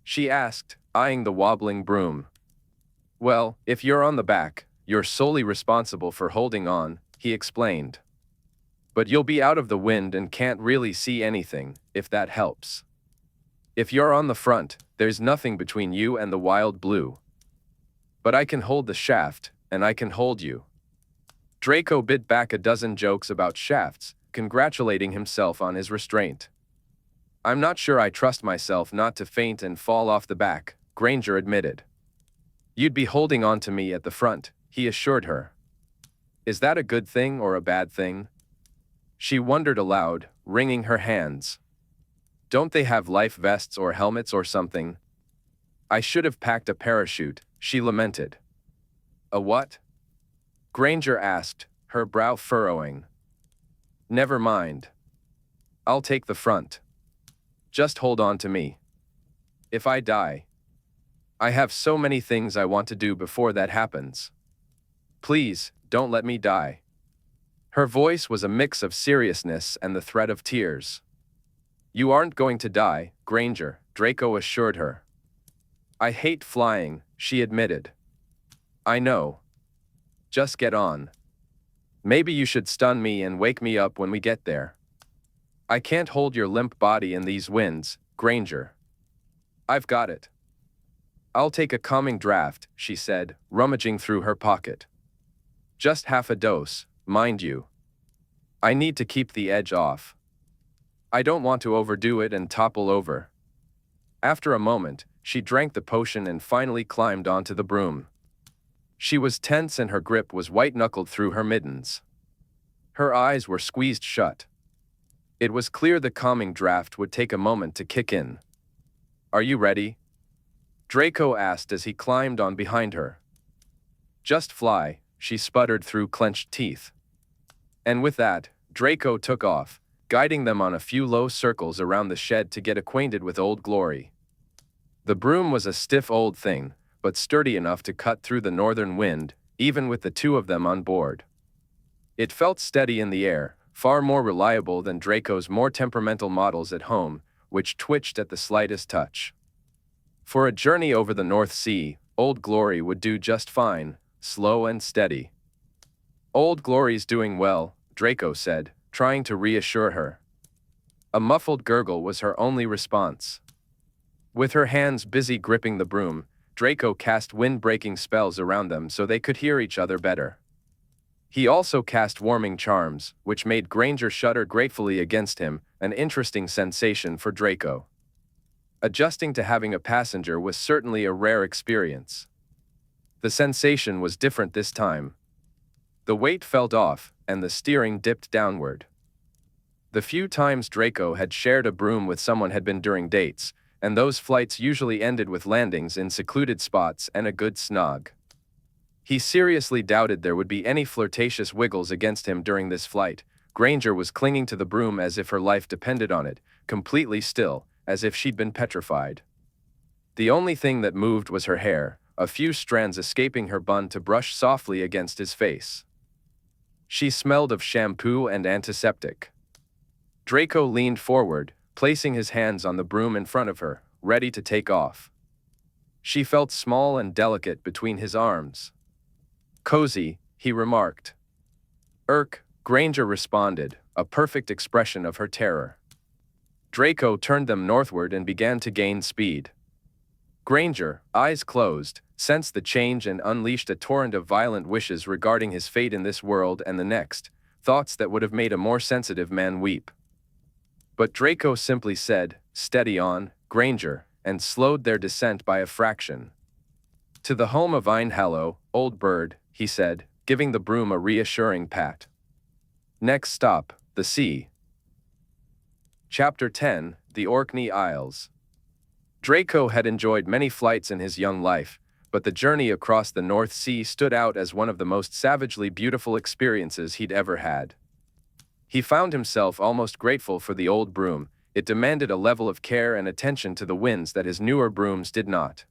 Speaker 1: She asked, eyeing the wobbling broom. Well, if you're on the back, you're solely responsible for holding on, he explained. But you'll be out of the wind and can't really see anything, if that helps. If you're on the front, there's nothing between you and the wild blue. But I can hold the shaft, and I can hold you. Draco bit back a dozen jokes about shafts, congratulating himself on his restraint. I'm not sure I trust myself not to faint and fall off the back, Granger admitted. You'd be holding on to me at the front, he assured her. Is that a good thing or a bad thing? She wondered aloud, wringing her hands. Don't they have life vests or helmets or something? I should have packed a parachute, she lamented. A what? Granger asked, her brow furrowing. Never mind. I'll take the front. Just hold on to me. If I die, I have so many things I want to do before that happens. Please, don't let me die. Her voice was a mix of seriousness and the threat of tears. You aren't going to die, Granger, Draco assured her. I hate flying, she admitted. I know. Just get on. Maybe you should stun me and wake me up when we get there. I can't hold your limp body in these winds, Granger. I've got it. I'll take a calming draft, she said, rummaging through her pocket. Just half a dose, mind you. I need to keep the edge off. I don't want to overdo it and topple over. After a moment, she drank the potion and finally climbed onto the broom. She was tense and her grip was white-knuckled through her mittens. Her eyes were squeezed shut. It was clear the calming draft would take a moment to kick in. Are you ready? Draco asked as he climbed on behind her. Just fly, she sputtered through clenched teeth. And with that, Draco took off, guiding them on a few low circles around the shed to get acquainted with Old Glory. The broom was a stiff old thing, but sturdy enough to cut through the northern wind, even with the two of them on board. It felt steady in the air, far more reliable than Draco's more temperamental models at home, which twitched at the slightest touch. For a journey over the North Sea, Old Glory would do just fine, slow and steady. Old Glory's doing well, Draco said, trying to reassure her. A muffled gurgle was her only response. With her hands busy gripping the broom, Draco cast wind-breaking spells around them so they could hear each other better. He also cast warming charms, which made Granger shudder gratefully against him, an interesting sensation for Draco. Adjusting to having a passenger was certainly a rare experience. The sensation was different this time. The weight felt off, and the steering dipped downward. The few times Draco had shared a broom with someone had been during dates, and those flights usually ended with landings in secluded spots and a good snog. He seriously doubted there would be any flirtatious wiggles against him during this flight. Granger was clinging to the broom as if her life depended on it, completely still, as if she'd been petrified. The only thing that moved was her hair, a few strands escaping her bun to brush softly against his face. She smelled of shampoo and antiseptic. Draco leaned forward, placing his hands on the broom in front of her, ready to take off. She felt small and delicate between his arms. Cozy, he remarked. Granger responded, a perfect expression of her terror. Draco turned them northward and began to gain speed. Granger, eyes closed, sensed the change and unleashed a torrent of violent wishes regarding his fate in this world and the next, thoughts that would have made a more sensitive man weep. But Draco simply said, "Steady on, Granger," and slowed their descent by a fraction. "To the home of Einhallow, old bird," he said, giving the broom a reassuring pat. Next stop, the sea. Chapter 10, The Orkney Isles. Draco had enjoyed many flights in his young life, but the journey across the North Sea stood out as one of the most savagely beautiful experiences he'd ever had. He found himself almost grateful for the old broom. It demanded a level of care and attention to the winds that his newer brooms did not.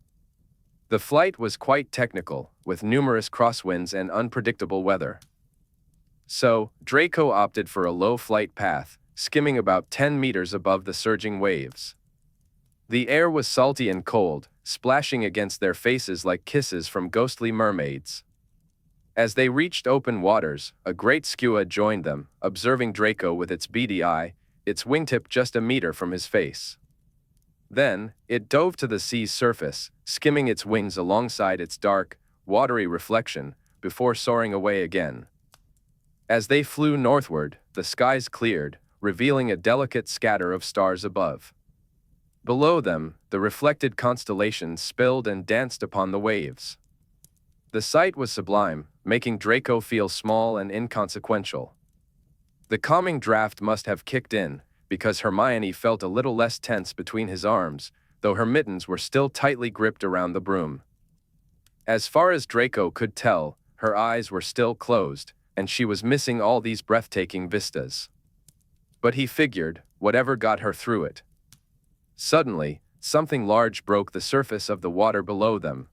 Speaker 1: The flight was quite technical, with numerous crosswinds and unpredictable weather. So, Draco opted for a low flight path, skimming about 10 meters above the surging waves. The air was salty and cold, splashing against their faces like kisses from ghostly mermaids. As they reached open waters, a great skua joined them, observing Draco with its beady eye, its wingtip just a meter from his face. Then, it dove to the sea's surface, skimming its wings alongside its dark, watery reflection, before soaring away again. As they flew northward, the skies cleared, revealing a delicate scatter of stars above. Below them, the reflected constellations spilled and danced upon the waves. The sight was sublime, making Draco feel small and inconsequential. The calming draft must have kicked in, because Hermione felt a little less tense between his arms, though her mittens were still tightly gripped around the broom. As far as Draco could tell, her eyes were still closed, and she was missing all these breathtaking vistas. But he figured, whatever got her through it. Suddenly, something large broke the surface of the water below them.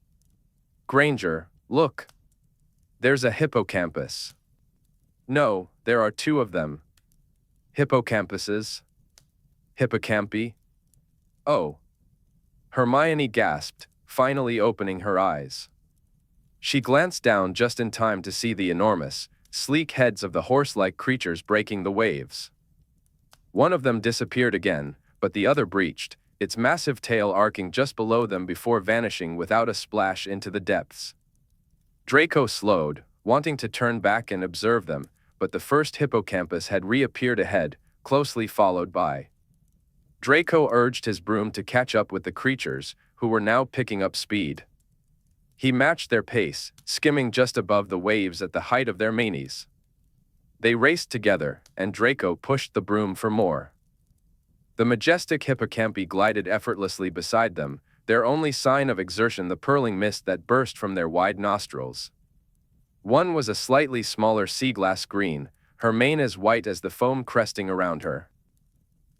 Speaker 1: "Granger, look! There's a hippocampus." "No, there are two of them." "Hippocampuses? Hippocampi? Oh." Hermione gasped, finally opening her eyes. She glanced down just in time to see the enormous, sleek heads of the horse-like creatures breaking the waves. One of them disappeared again, but the other breached, its massive tail arcing just below them before vanishing without a splash into the depths. Draco slowed, wanting to turn back and observe them, but the first hippocampus had reappeared ahead, closely followed by. Draco urged his broom to catch up with the creatures, who were now picking up speed. He matched their pace, skimming just above the waves at the height of their manes. They raced together, and Draco pushed the broom for more. The majestic hippocampi glided effortlessly beside them, their only sign of exertion the purling mist that burst from their wide nostrils. One was a slightly smaller sea glass green, her mane as white as the foam cresting around her.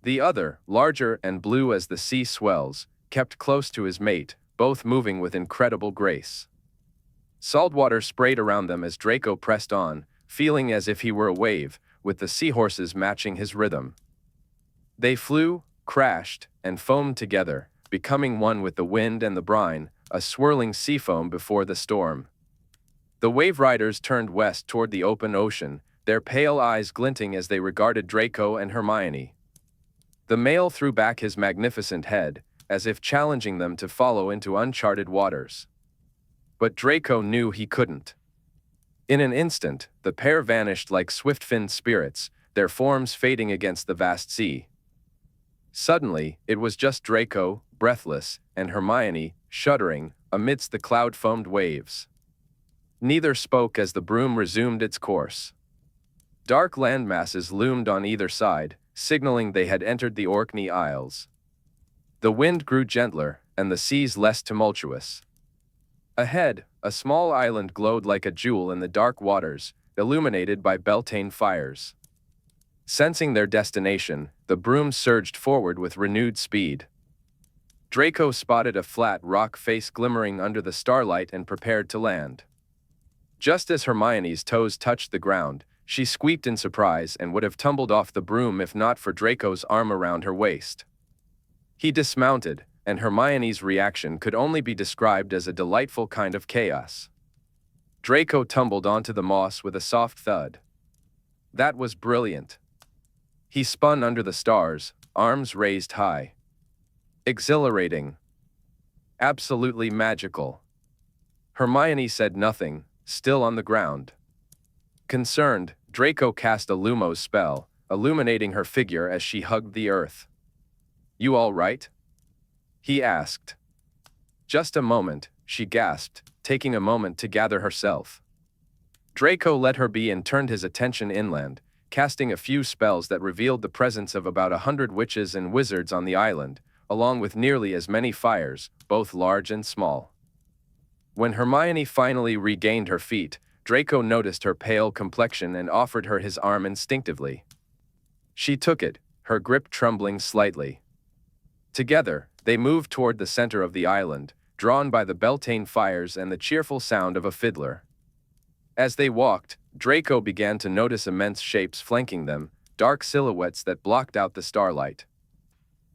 Speaker 1: The other, larger and blue as the sea swells, kept close to his mate, both moving with incredible grace. Saltwater sprayed around them as Draco pressed on, feeling as if he were a wave, with the seahorses matching his rhythm. They flew, crashed, and foamed together, becoming one with the wind and the brine, a swirling sea foam before the storm. The wave riders turned west toward the open ocean, their pale eyes glinting as they regarded Draco and Hermione. The male threw back his magnificent head, as if challenging them to follow into uncharted waters. But Draco knew he couldn't. In an instant, the pair vanished like swift-finned spirits, their forms fading against the vast sea. Suddenly, it was just Draco, breathless, and Hermione, shuddering, amidst the cloud-foamed waves. Neither spoke as the broom resumed its course. Dark landmasses loomed on either side, signaling they had entered the Orkney Isles. The wind grew gentler, and the seas less tumultuous. Ahead, a small island glowed like a jewel in the dark waters, illuminated by Beltane fires. Sensing their destination, the broom surged forward with renewed speed. Draco spotted a flat rock face glimmering under the starlight and prepared to land. Just as Hermione's toes touched the ground, she squeaked in surprise and would have tumbled off the broom if not for Draco's arm around her waist. He dismounted, and Hermione's reaction could only be described as a delightful kind of chaos. Draco tumbled onto the moss with a soft thud. That was brilliant. He spun under the stars, arms raised high. Exhilarating. Absolutely magical. Hermione said nothing, still on the ground. Concerned, Draco cast a Lumos spell, illuminating her figure as she hugged the earth. "You all right?" he asked. "Just a moment," she gasped, taking a moment to gather herself. Draco let her be and turned his attention inland, casting a few spells that revealed the presence of about 100 witches and wizards on the island, along with nearly as many fires, both large and small. When Hermione finally regained her feet, Draco noticed her pale complexion and offered her his arm instinctively. She took it, her grip trembling slightly. Together, they moved toward the center of the island, drawn by the Beltane fires and the cheerful sound of a fiddler. As they walked, Draco began to notice immense shapes flanking them, dark silhouettes that blocked out the starlight.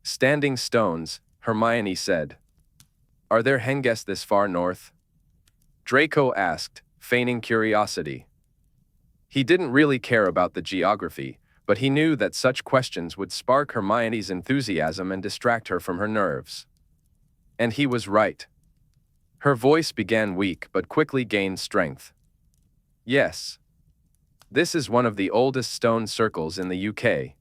Speaker 1: "Standing stones," Hermione said. "Are there Henguests this far north?" Draco asked, feigning curiosity. He didn't really care about the geography, but he knew that such questions would spark Hermione's enthusiasm and distract her from her nerves. And he was right. Her voice began weak but quickly gained strength. "Yes. This is one of the oldest stone circles in the UK.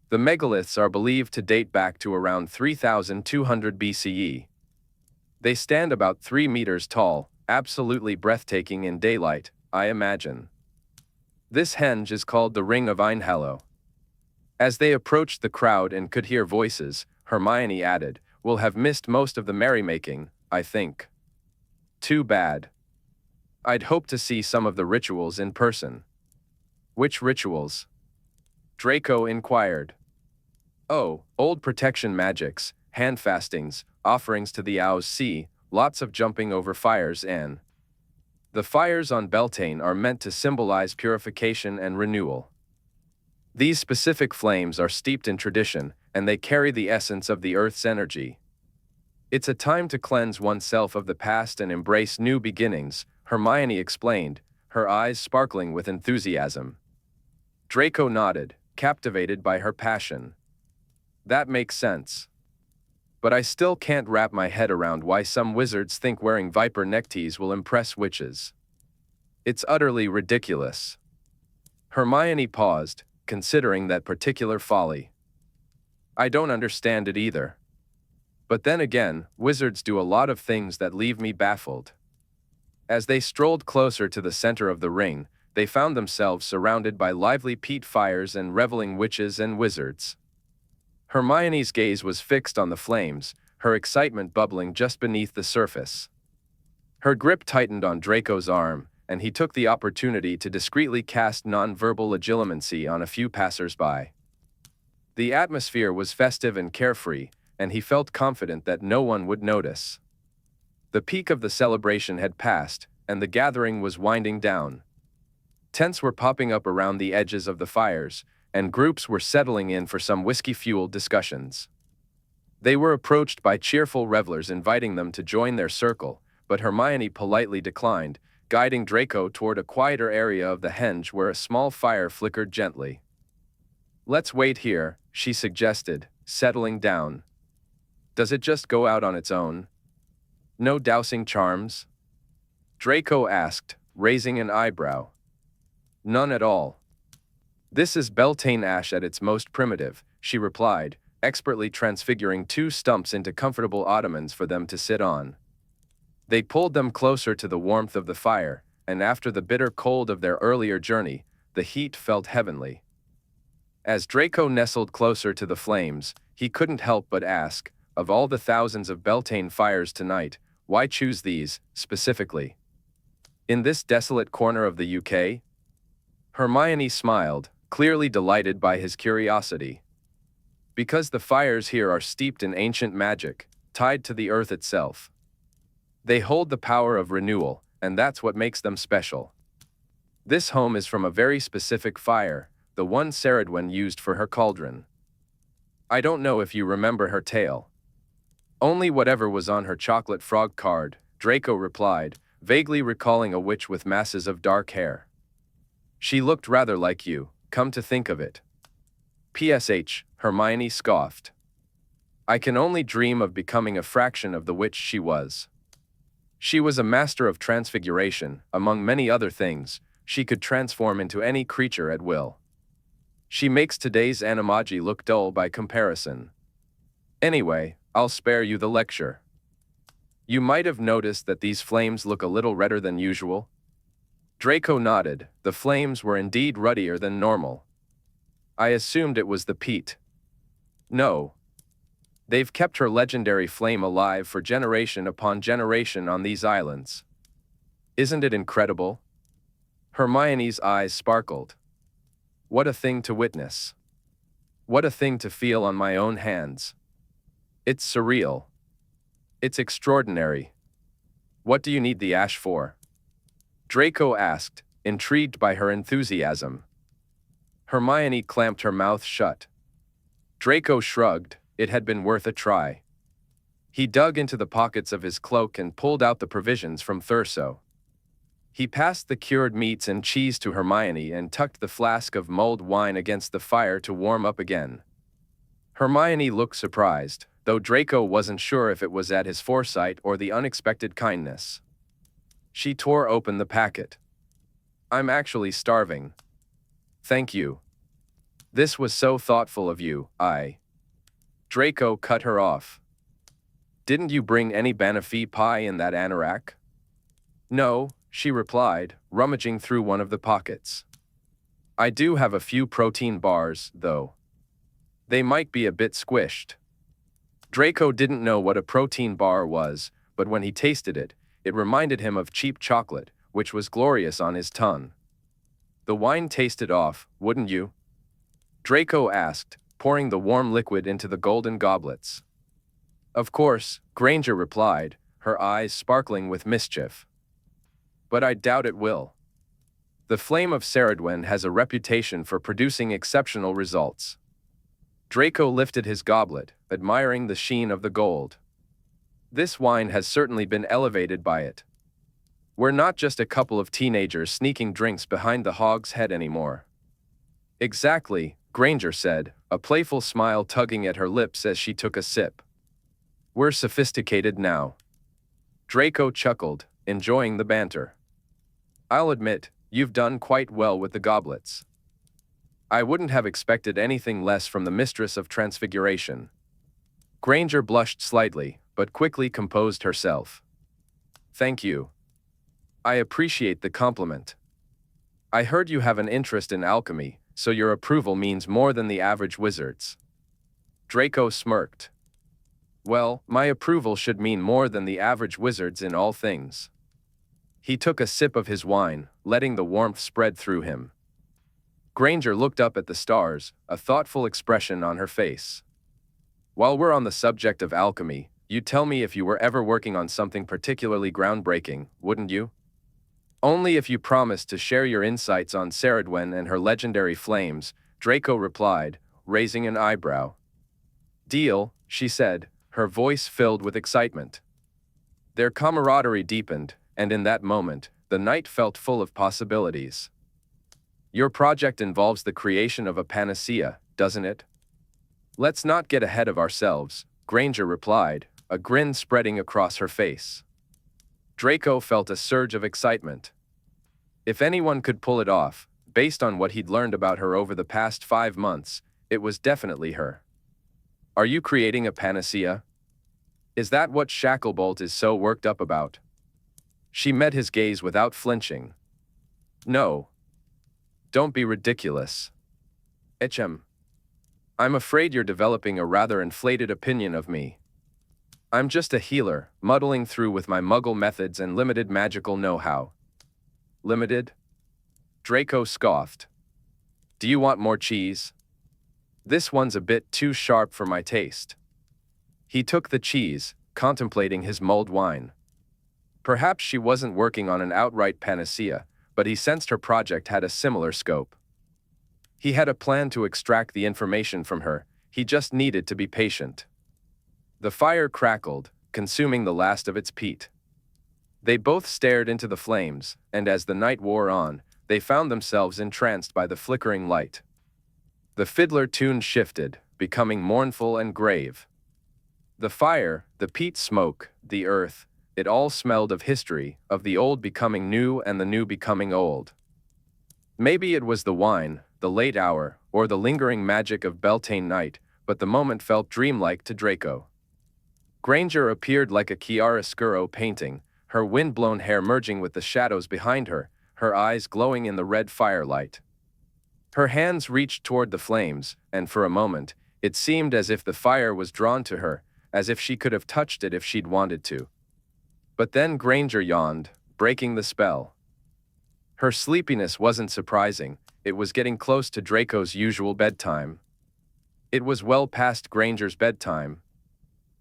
Speaker 1: The megaliths are believed to date back to around 3200 BCE. They stand about 3 meters tall, absolutely breathtaking in daylight, I imagine. This henge is called the Ring of Einhallow." As they approached the crowd and could hear voices, Hermione added, "We'll have missed most of the merrymaking, I think. Too bad. I'd hoped to see some of the rituals in person." "Which rituals?" Draco inquired. "Oh, old protection magics, hand fastings, offerings to the Owls Sea, lots of jumping over fires and..." The fires on Beltane are meant to symbolize purification and renewal. These specific flames are steeped in tradition, and they carry the essence of the Earth's energy. "It's a time to cleanse oneself of the past and embrace new beginnings," Hermione explained, her eyes sparkling with enthusiasm. Draco nodded, captivated by her passion. "That makes sense. But I still can't wrap my head around why some wizards think wearing viper neckties will impress witches. It's utterly ridiculous." Hermione paused, considering that particular folly. "I don't understand it either. But then again, wizards do a lot of things that leave me baffled." As they strolled closer to the center of the ring, they found themselves surrounded by lively peat fires and reveling witches and wizards. Hermione's gaze was fixed on the flames, her excitement bubbling just beneath the surface. Her grip tightened on Draco's arm, and he took the opportunity to discreetly cast non-verbal legilimency on a few passers-by. The atmosphere was festive and carefree, and he felt confident that no one would notice. The peak of the celebration had passed, and the gathering was winding down. Tents were popping up around the edges of the fires, and groups were settling in for some whiskey-fueled discussions. They were approached by cheerful revelers inviting them to join their circle, but Hermione politely declined, guiding Draco toward a quieter area of the henge where a small fire flickered gently. "Let's wait here," she suggested, settling down. "Does it just go out on its own? No dousing charms?" Draco asked, raising an eyebrow. "None at all. This is Beltane ash at its most primitive," she replied, expertly transfiguring 2 stumps into comfortable ottomans for them to sit on. They pulled them closer to the warmth of the fire, and after the bitter cold of their earlier journey, the heat felt heavenly. As Draco nestled closer to the flames, he couldn't help but ask, of all the thousands of Beltane fires tonight, why choose these, specifically? In this desolate corner of the UK? Hermione smiled, clearly delighted by his curiosity. "Because the fires here are steeped in ancient magic, tied to the earth itself. They hold the power of renewal, and that's what makes them special. This home is from a very specific fire, the one Ceridwen used for her cauldron. I don't know if you remember her tale." "Only whatever was on her chocolate frog card," Draco replied, vaguely recalling a witch with masses of dark hair. "She looked rather like you, come to think of it." "PSH," Hermione scoffed. I can only dream of becoming a fraction of the witch she was. She was a master of transfiguration, among many other things. She could transform into any creature at will. She makes today's animagi look dull by comparison. Anyway, I'll spare you the lecture. You might have noticed that these flames look a little redder than usual. Draco nodded. The flames were indeed ruddier than normal. I assumed it was the peat. No. They've kept her legendary flame alive for generation upon generation on these islands. Isn't it incredible? Hermione's eyes sparkled. What a thing to witness. What a thing to feel on my own hands. It's surreal. It's extraordinary. What do you need the ash for? Draco asked, intrigued by her enthusiasm. Hermione clamped her mouth shut. Draco shrugged. It had been worth a try. He dug into the pockets of his cloak and pulled out the provisions from Thurso. He passed the cured meats and cheese to Hermione and tucked the flask of mulled wine against the fire to warm up again. Hermione looked surprised, though Draco wasn't sure if it was at his foresight or the unexpected kindness. She tore open the packet. I'm actually starving. Thank you. This was so thoughtful of you, Draco cut her off. Didn't you bring any banoffee pie in that anorak? No, she replied, rummaging through one of the pockets. I do have a few protein bars, though. They might be a bit squished. Draco didn't know what a protein bar was, but when he tasted it, it reminded him of cheap chocolate, which was glorious on his tongue. The wine tasted off, wouldn't you? Draco asked, pouring the warm liquid into the golden goblets. Of course, Granger replied, her eyes sparkling with mischief. But I doubt it will. The flame of Ceridwen has a reputation for producing exceptional results. Draco lifted his goblet, admiring the sheen of the gold. This wine has certainly been elevated by it. We're not just a couple of teenagers sneaking drinks behind the hog's head anymore. Exactly, Granger said, a playful smile tugging at her lips as she took a sip. We're sophisticated now. Draco chuckled, enjoying the banter. I'll admit, you've done quite well with the goblets. I wouldn't have expected anything less from the Mistress of Transfiguration. Granger blushed slightly, but quickly composed herself. Thank you. I appreciate the compliment. I heard you have an interest in alchemy, so your approval means more than the average wizard's. Draco smirked. Well, my approval should mean more than the average wizard's in all things. He took a sip of his wine, letting the warmth spread through him. Granger looked up at the stars, a thoughtful expression on her face. While we're on the subject of alchemy, you'd tell me if you were ever working on something particularly groundbreaking, wouldn't you? Only if you promised to share your insights on Ceridwen and her legendary flames, Draco replied, raising an eyebrow. Deal, she said, her voice filled with excitement. Their camaraderie deepened, and in that moment, the night felt full of possibilities. Your project involves the creation of a panacea, doesn't it? Let's not get ahead of ourselves, Granger replied, a grin spreading across her face. Draco felt a surge of excitement. If anyone could pull it off, based on what he'd learned about her over the past 5 months, it was definitely her. Are you creating a panacea? Is that what Shacklebolt is so worked up about? She met his gaze without flinching. No. Don't be ridiculous. I'm afraid you're developing a rather inflated opinion of me. I'm just a healer, muddling through with my muggle methods and limited magical know-how. Limited? Draco scoffed. Do you want more cheese? This one's a bit too sharp for my taste. He took the cheese, contemplating his mulled wine. Perhaps she wasn't working on an outright panacea, but he sensed her project had a similar scope. He had a plan to extract the information from her, he just needed to be patient. The fire crackled, consuming the last of its peat. They both stared into the flames, and as the night wore on, they found themselves entranced by the flickering light. The fiddler tune shifted, becoming mournful and grave. The fire, the peat smoke, the earth, it all smelled of history, of the old becoming new and the new becoming old. Maybe it was the wine, the late hour, or the lingering magic of Beltane night, but the moment felt dreamlike to Draco. Granger appeared like a chiaroscuro painting, her wind-blown hair merging with the shadows behind her, her eyes glowing in the red firelight. Her hands reached toward the flames, and for a moment, it seemed as if the fire was drawn to her, as if she could have touched it if she'd wanted to. But then Granger yawned, breaking the spell. Her sleepiness wasn't surprising, it was getting close to Draco's usual bedtime. It was well past Granger's bedtime.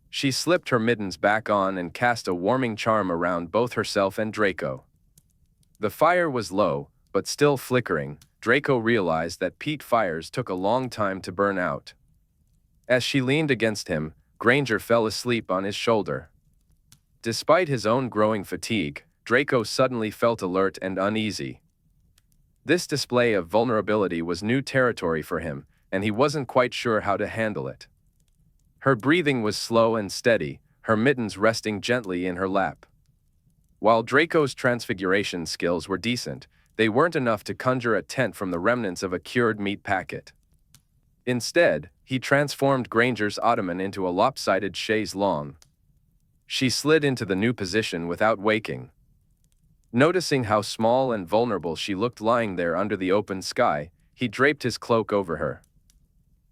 Speaker 1: She slipped her mittens back on and cast a warming charm around both herself and Draco. The fire was low, but still flickering. Draco realized that peat fires took a long time to burn out. As she leaned against him, Granger fell asleep on his shoulder. Despite his own growing fatigue, Draco suddenly felt alert and uneasy. This display of vulnerability was new territory for him, and he wasn't quite sure how to handle it. Her breathing was slow and steady, her mittens resting gently in her lap. While Draco's transfiguration skills were decent, they weren't enough to conjure a tent from the remnants of a cured meat packet. Instead, he transformed Granger's ottoman into a lopsided chaise longue. She slid into the new position without waking. Noticing how small and vulnerable she looked lying there under the open sky, he draped his cloak over her.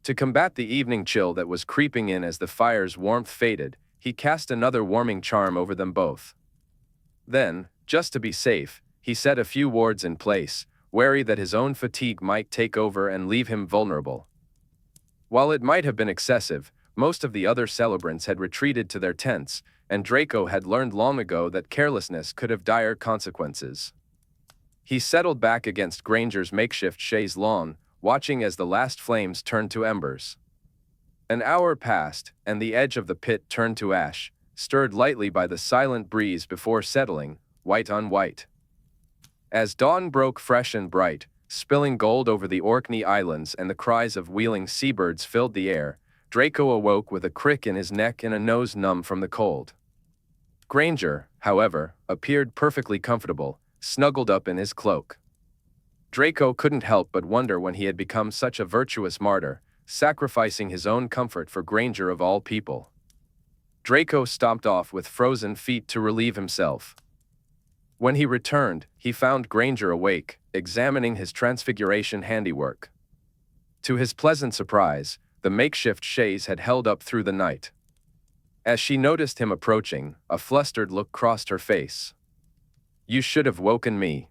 Speaker 1: To combat the evening chill that was creeping in as the fire's warmth faded, he cast another warming charm over them both. Then, just to be safe, he set a few wards in place, wary that his own fatigue might take over and leave him vulnerable. While it might have been excessive, most of the other celebrants had retreated to their tents, and Draco had learned long ago that carelessness could have dire consequences. He settled back against Granger's makeshift chaise longue, watching as the last flames turned to embers. An hour passed, and the edge of the pit turned to ash, stirred lightly by the silent breeze before settling, white on white. As dawn broke fresh and bright, spilling gold over the Orkney Islands and the cries of wheeling seabirds filled the air, Draco awoke with a crick in his neck and a nose numb from the cold. Granger, however, appeared perfectly comfortable, snuggled up in his cloak. Draco couldn't help but wonder when he had become such a virtuous martyr, sacrificing his own comfort for Granger of all people. Draco stomped off with frozen feet to relieve himself. When he returned, he found Granger awake, examining his transfiguration handiwork. To his pleasant surprise, the makeshift chaise had held up through the night. As she noticed him approaching, a flustered look crossed her face. "You should have woken me.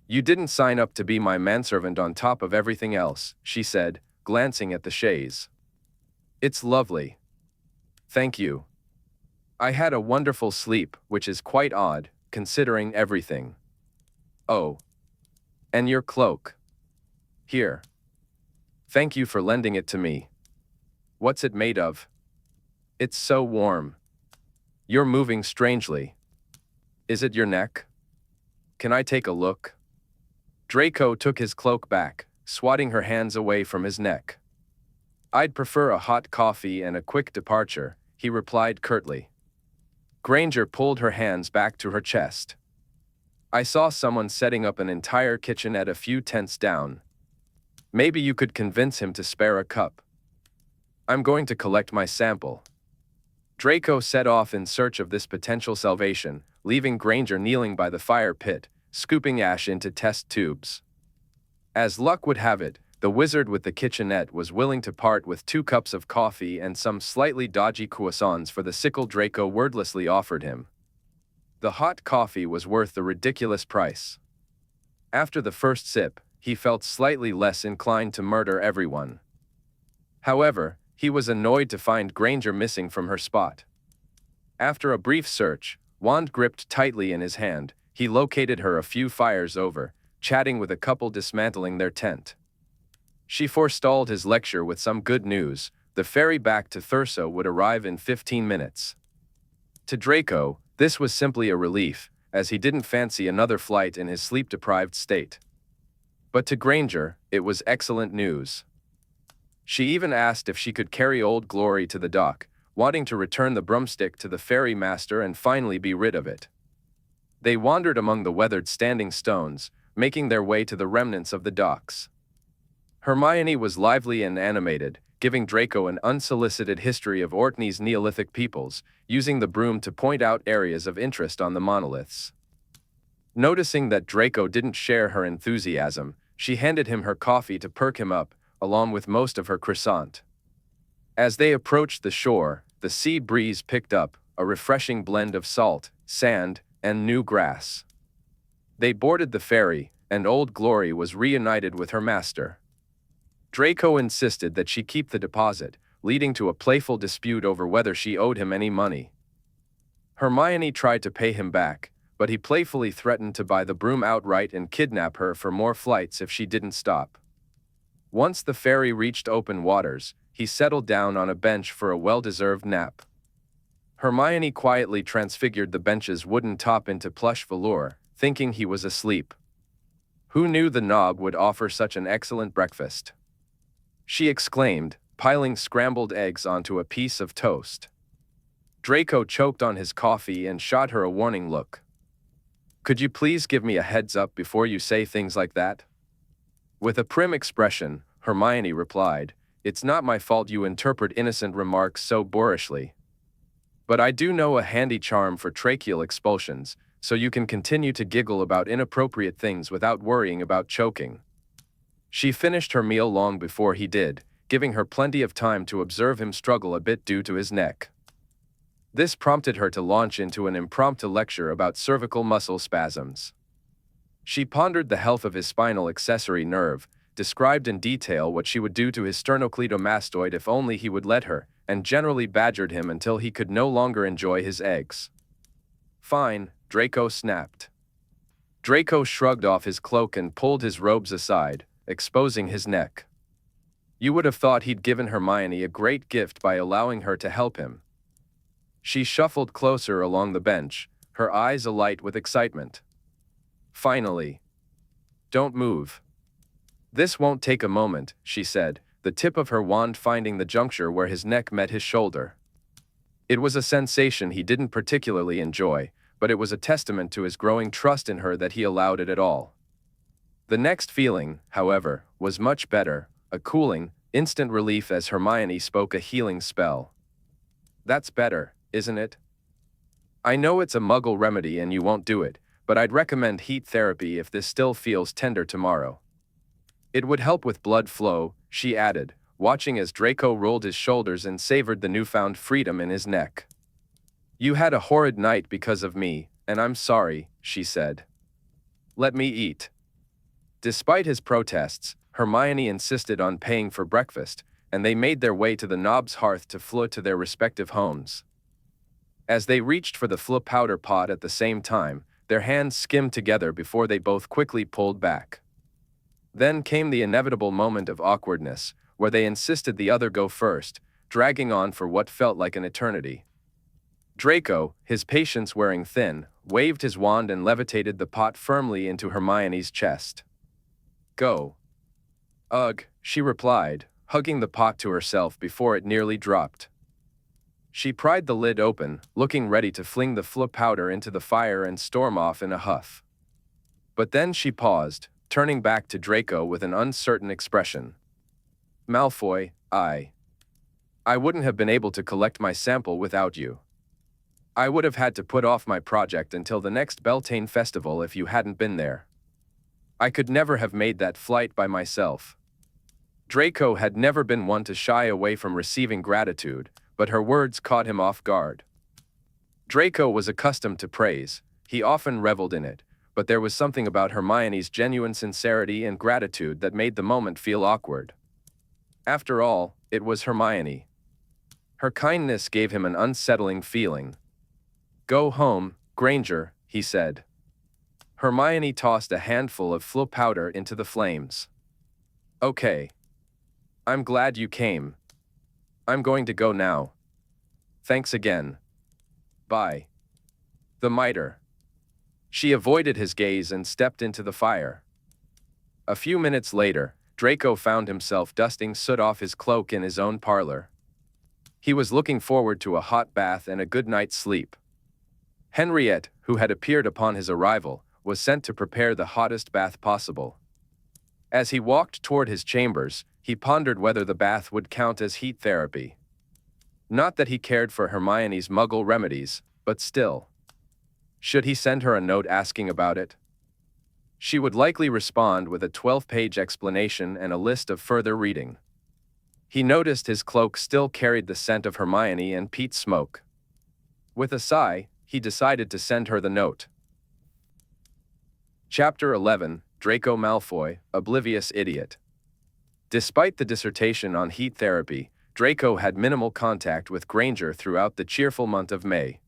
Speaker 1: You didn't sign up to be my manservant on top of everything else," she said, glancing at the chaise. "It's lovely. Thank you. I had a wonderful sleep, which is quite odd, considering everything. Oh. And your cloak. Here. Thank you for lending it to me. What's it made of? It's so warm. You're moving strangely. Is it your neck? Can I take a look?" Draco took his cloak back, swatting her hands away from his neck. "I'd prefer a hot coffee and a quick departure," he replied curtly. Granger pulled her hands back to her chest. "I saw someone setting up an entire kitchenette a few tents down. Maybe you could convince him to spare a cup. I'm going to collect my sample." Draco set off in search of this potential salvation, leaving Granger kneeling by the fire pit, scooping ash into test tubes. As luck would have it, the wizard with the kitchenette was willing to part with 2 cups of coffee and some slightly dodgy croissants for the sickle Draco wordlessly offered him. The hot coffee was worth the ridiculous price. After the first sip, he felt slightly less inclined to murder everyone. However, he was annoyed to find Granger missing from her spot. After a brief search, wand gripped tightly in his hand, he located her a few fires over, chatting with a couple dismantling their tent. She forestalled his lecture with some good news: the ferry back to Thurso would arrive in 15 minutes. To Draco, this was simply a relief, as he didn't fancy another flight in his sleep-deprived state. But to Granger, it was excellent news. She even asked if she could carry Old Glory to the dock, wanting to return the broomstick to the ferry master and finally be rid of it. They wandered among the weathered standing stones, making their way to the remnants of the docks. Hermione was lively and animated, giving Draco an unsolicited history of Orkney's Neolithic peoples, using the broom to point out areas of interest on the monoliths. Noticing that Draco didn't share her enthusiasm, she handed him her coffee to perk him up, along with most of her croissant. As they approached the shore, the sea breeze picked up, a refreshing blend of salt, sand, and new grass. They boarded the ferry, and Old Glory was reunited with her master. Draco insisted that she keep the deposit, leading to a playful dispute over whether she owed him any money. Hermione tried to pay him back, but he playfully threatened to buy the broom outright and kidnap her for more flights if she didn't stop. Once the ferry reached open waters, he settled down on a bench for a well-deserved nap. Hermione quietly transfigured the bench's wooden top into plush velour, thinking he was asleep. Who knew the knob would offer such an excellent breakfast? She exclaimed, piling scrambled eggs onto a piece of toast. Draco choked on his coffee and shot her a warning look. "Could you please give me a heads up before you say things like that?" With a prim expression, Hermione replied, "It's not my fault you interpret innocent remarks so boorishly. But I do know a handy charm for tracheal expulsions, so you can continue to giggle about inappropriate things without worrying about choking." She finished her meal long before he did, giving her plenty of time to observe him struggle a bit due to his neck. This prompted her to launch into an impromptu lecture about cervical muscle spasms. She pondered the health of his spinal accessory nerve, described in detail what she would do to his sternocleidomastoid if only he would let her, and generally badgered him until he could no longer enjoy his eggs. "Fine," Draco snapped. Draco shrugged off his cloak and pulled his robes aside, exposing his neck. You would have thought he'd given Hermione a great gift by allowing her to help him. She shuffled closer along the bench, her eyes alight with excitement. "Finally. Don't move." "This won't take a moment," she said, the tip of her wand finding the juncture where his neck met his shoulder. It was a sensation he didn't particularly enjoy, but it was a testament to his growing trust in her that he allowed it at all. The next feeling, however, was much better, a cooling, instant relief as Hermione spoke a healing spell. "That's better, isn't it? I know it's a muggle remedy and you won't do it, but I'd recommend heat therapy if this still feels tender tomorrow. It would help with blood flow," she added, watching as Draco rolled his shoulders and savored the newfound freedom in his neck. "You had a horrid night because of me, and I'm sorry," she said. "Let me eat." Despite his protests, Hermione insisted on paying for breakfast, and they made their way to the Knob's hearth to flee to their respective homes. As they reached for the Floo powder pot at the same time, their hands skimmed together before they both quickly pulled back. Then came the inevitable moment of awkwardness, where they insisted the other go first, dragging on for what felt like an eternity. Draco, his patience wearing thin, waved his wand and levitated the pot firmly into Hermione's chest. "Go." "Ugh," she replied, hugging the pot to herself before it nearly dropped. She pried the lid open, looking ready to fling the Floo powder into the fire and storm off in a huff. But then she paused, turning back to Draco with an uncertain expression. "Malfoy, I wouldn't have been able to collect my sample without you. I would have had to put off my project until the next Beltane festival if you hadn't been there. I could never have made that flight by myself." Draco had never been one to shy away from receiving gratitude, but her words caught him off guard. Draco was accustomed to praise, he often reveled in it, but there was something about Hermione's genuine sincerity and gratitude that made the moment feel awkward. After all, it was Hermione. Her kindness gave him an unsettling feeling. "Go home, Granger," he said. Hermione tossed a handful of Floo powder into the flames. "Okay. I'm glad you came. I'm going to go now. Thanks again. Bye." The mitre. She avoided his gaze and stepped into the fire. A few minutes later, Draco found himself dusting soot off his cloak in his own parlor. He was looking forward to a hot bath and a good night's sleep. Henriette, who had appeared upon his arrival, was sent to prepare the hottest bath possible. As he walked toward his chambers, he pondered whether the bath would count as heat therapy. Not that he cared for Hermione's muggle remedies, but still. Should he send her a note asking about it? She would likely respond with a 12-page explanation and a list of further reading. He noticed his cloak still carried the scent of Hermione and peat smoke. With a sigh, he decided to send her the note. Chapter 11, Draco Malfoy, Oblivious Idiot. Despite the dissertation on heat therapy, Draco had minimal contact with Granger throughout the cheerful month of May.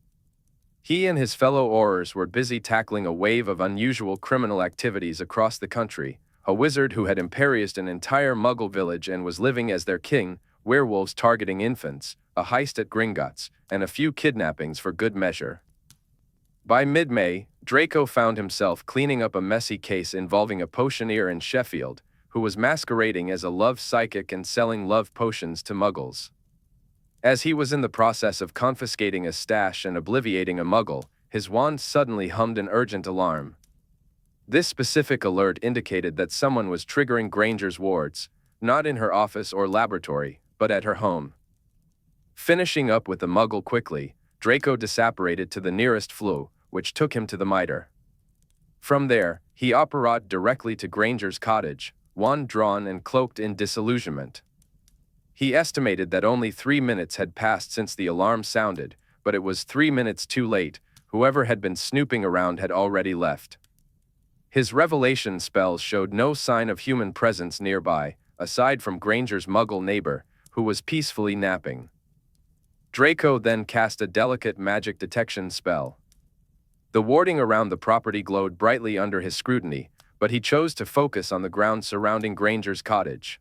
Speaker 1: He and his fellow Aurors were busy tackling a wave of unusual criminal activities across the country, a wizard who had impoverished an entire Muggle village and was living as their king, werewolves targeting infants, a heist at Gringotts, and a few kidnappings for good measure. By mid-May, Draco found himself cleaning up a messy case involving a potioneer in Sheffield, who was masquerading as a love psychic and selling love potions to Muggles. As he was in the process of confiscating a stash and obliviating a Muggle, his wand suddenly hummed an urgent alarm. This specific alert indicated that someone was triggering Granger's wards, not in her office or laboratory, but at her home. Finishing up with the Muggle quickly, Draco disapparated to the nearest flue, which took him to the Mitre. From there, he apparat directly to Granger's cottage, wand drawn and cloaked in disillusionment. He estimated that only 3 minutes had passed since the alarm sounded, but it was 3 minutes too late. Whoever had been snooping around had already left. His revelation spells showed no sign of human presence nearby, aside from Granger's Muggle neighbor, who was peacefully napping. Draco then cast a delicate magic detection spell. The warding around the property glowed brightly under his scrutiny, but he chose to focus on the ground surrounding Granger's cottage.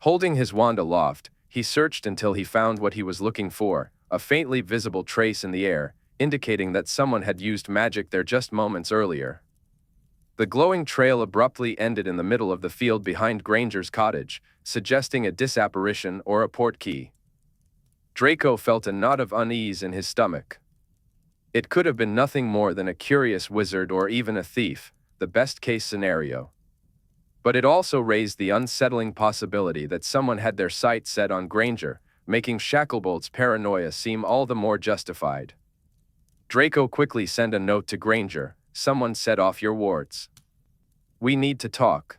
Speaker 1: Holding his wand aloft, he searched until he found what he was looking for, a faintly visible trace in the air, indicating that someone had used magic there just moments earlier. The glowing trail abruptly ended in the middle of the field behind Granger's cottage, suggesting a disapparition or a portkey. Draco felt a knot of unease in his stomach. It could have been nothing more than a curious wizard or even a thief, the best-case scenario. But it also raised the unsettling possibility that someone had their sights set on Granger, making Shacklebolt's paranoia seem all the more justified. Draco quickly sent a note to Granger. Someone set off your wards. We need to talk.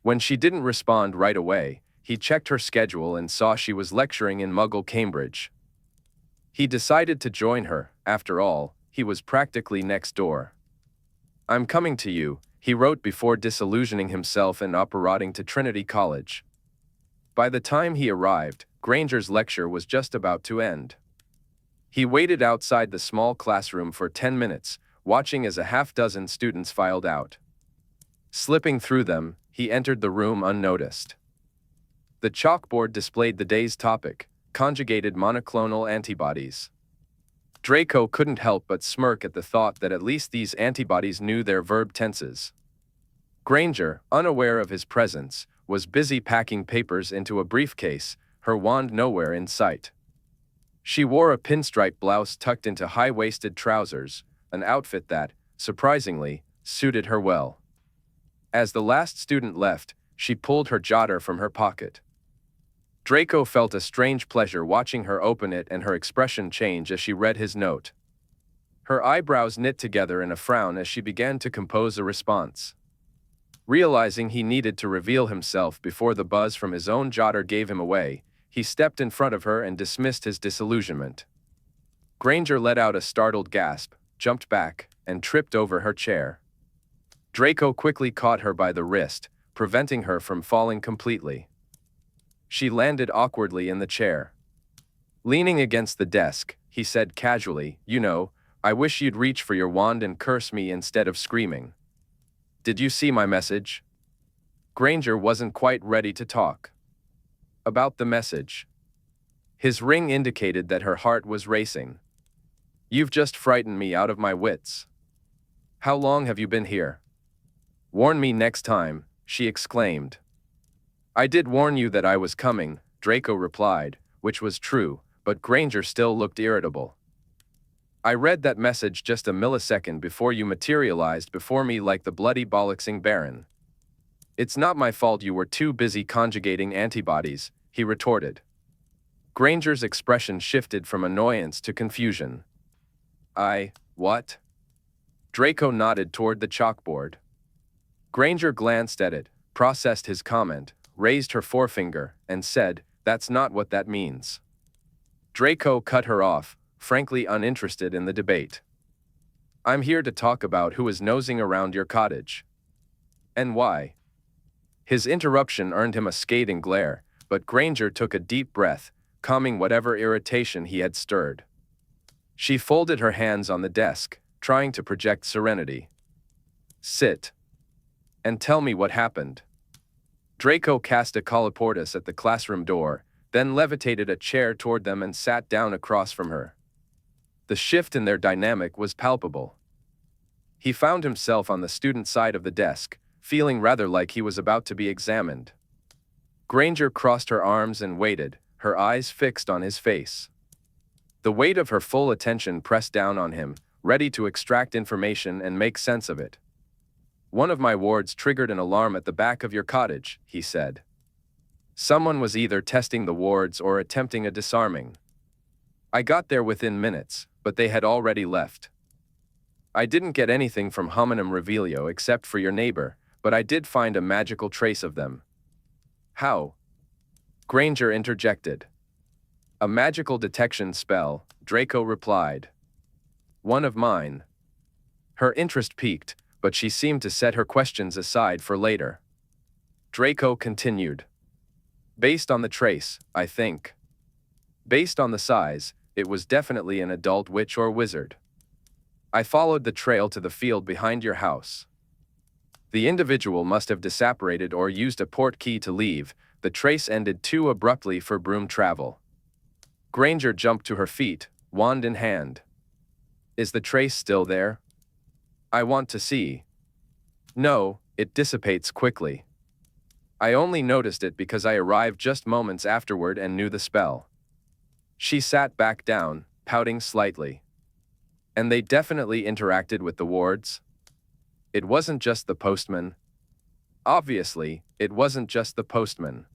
Speaker 1: When she didn't respond right away, he checked her schedule and saw she was lecturing in Muggle Cambridge. He decided to join her. After all, he was practically next door. I'm coming to you, he wrote before disillusioning himself and apparating to Trinity College. By the time he arrived, Granger's lecture was just about to end. He waited outside the small classroom for 10 minutes, watching as a half-dozen students filed out. Slipping through them, he entered the room unnoticed. The chalkboard displayed the day's topic, conjugated monoclonal antibodies. Draco couldn't help but smirk at the thought that at least these antibodies knew their verb tenses. Granger, unaware of his presence, was busy packing papers into a briefcase, her wand nowhere in sight. She wore a pinstripe blouse tucked into high-waisted trousers, an outfit that, surprisingly, suited her well. As the last student left, she pulled her jotter from her pocket. Draco felt a strange pleasure watching her open it and her expression change as she read his note. Her eyebrows knit together in a frown as she began to compose a response. Realizing he needed to reveal himself before the buzz from his own jotter gave him away, he stepped in front of her and dismissed his disillusionment. Granger let out a startled gasp, jumped back, and tripped over her chair. Draco quickly caught her by the wrist, preventing her from falling completely. She landed awkwardly in the chair. Leaning against the desk, he said casually, "You know, I wish you'd reach for your wand and curse me instead of screaming. Did you see my message?" Granger wasn't quite ready to talk. About the message. His ring indicated that her heart was racing. "You've just frightened me out of my wits. How long have you been here?" "Warn me next time," she exclaimed. I did warn you that I was coming, Draco replied, which was true, but Granger still looked irritable. I read that message just a millisecond before you materialized before me like the bloody bollocksing Baron. It's not my fault you were too busy conjugating antibodies, he retorted. Granger's expression shifted from annoyance to confusion. What? Draco nodded toward the chalkboard. Granger glanced at it, processed his comment, raised her forefinger, and said, "That's not what that means." Draco cut her off, frankly uninterested in the debate. "I'm here to talk about who is nosing around your cottage." "And why?" His interruption earned him a scathing glare, but Granger took a deep breath, calming whatever irritation he had stirred. She folded her hands on the desk, trying to project serenity. "Sit. And tell me what happened." Draco cast a colloportus at the classroom door, then levitated a chair toward them and sat down across from her. The shift in their dynamic was palpable. He found himself on the student side of the desk, feeling rather like he was about to be examined. Granger crossed her arms and waited, her eyes fixed on his face. The weight of her full attention pressed down on him, ready to extract information and make sense of it. "One of my wards triggered an alarm at the back of your cottage," he said. "Someone was either testing the wards or attempting a disarming. I got there within minutes, but they had already left. I didn't get anything from Hominum Revelio except for your neighbor, but I did find a magical trace of them." "How?" Granger interjected. "A magical detection spell," Draco replied. "One of mine." Her interest piqued, but she seemed to set her questions aside for later. Draco continued. "Based on the trace, I think. Based on the size, it was definitely an adult witch or wizard. I followed the trail to the field behind your house. The individual must have disapparated or used a port key to leave. The trace ended too abruptly for broom travel." Granger jumped to her feet, wand in hand. "Is the trace still there? I want to see." "No, it dissipates quickly. I only noticed it because I arrived just moments afterward and knew the spell." She sat back down, pouting slightly. "And they definitely interacted with the wards? It wasn't just the postman?" "Obviously, it wasn't just the postman.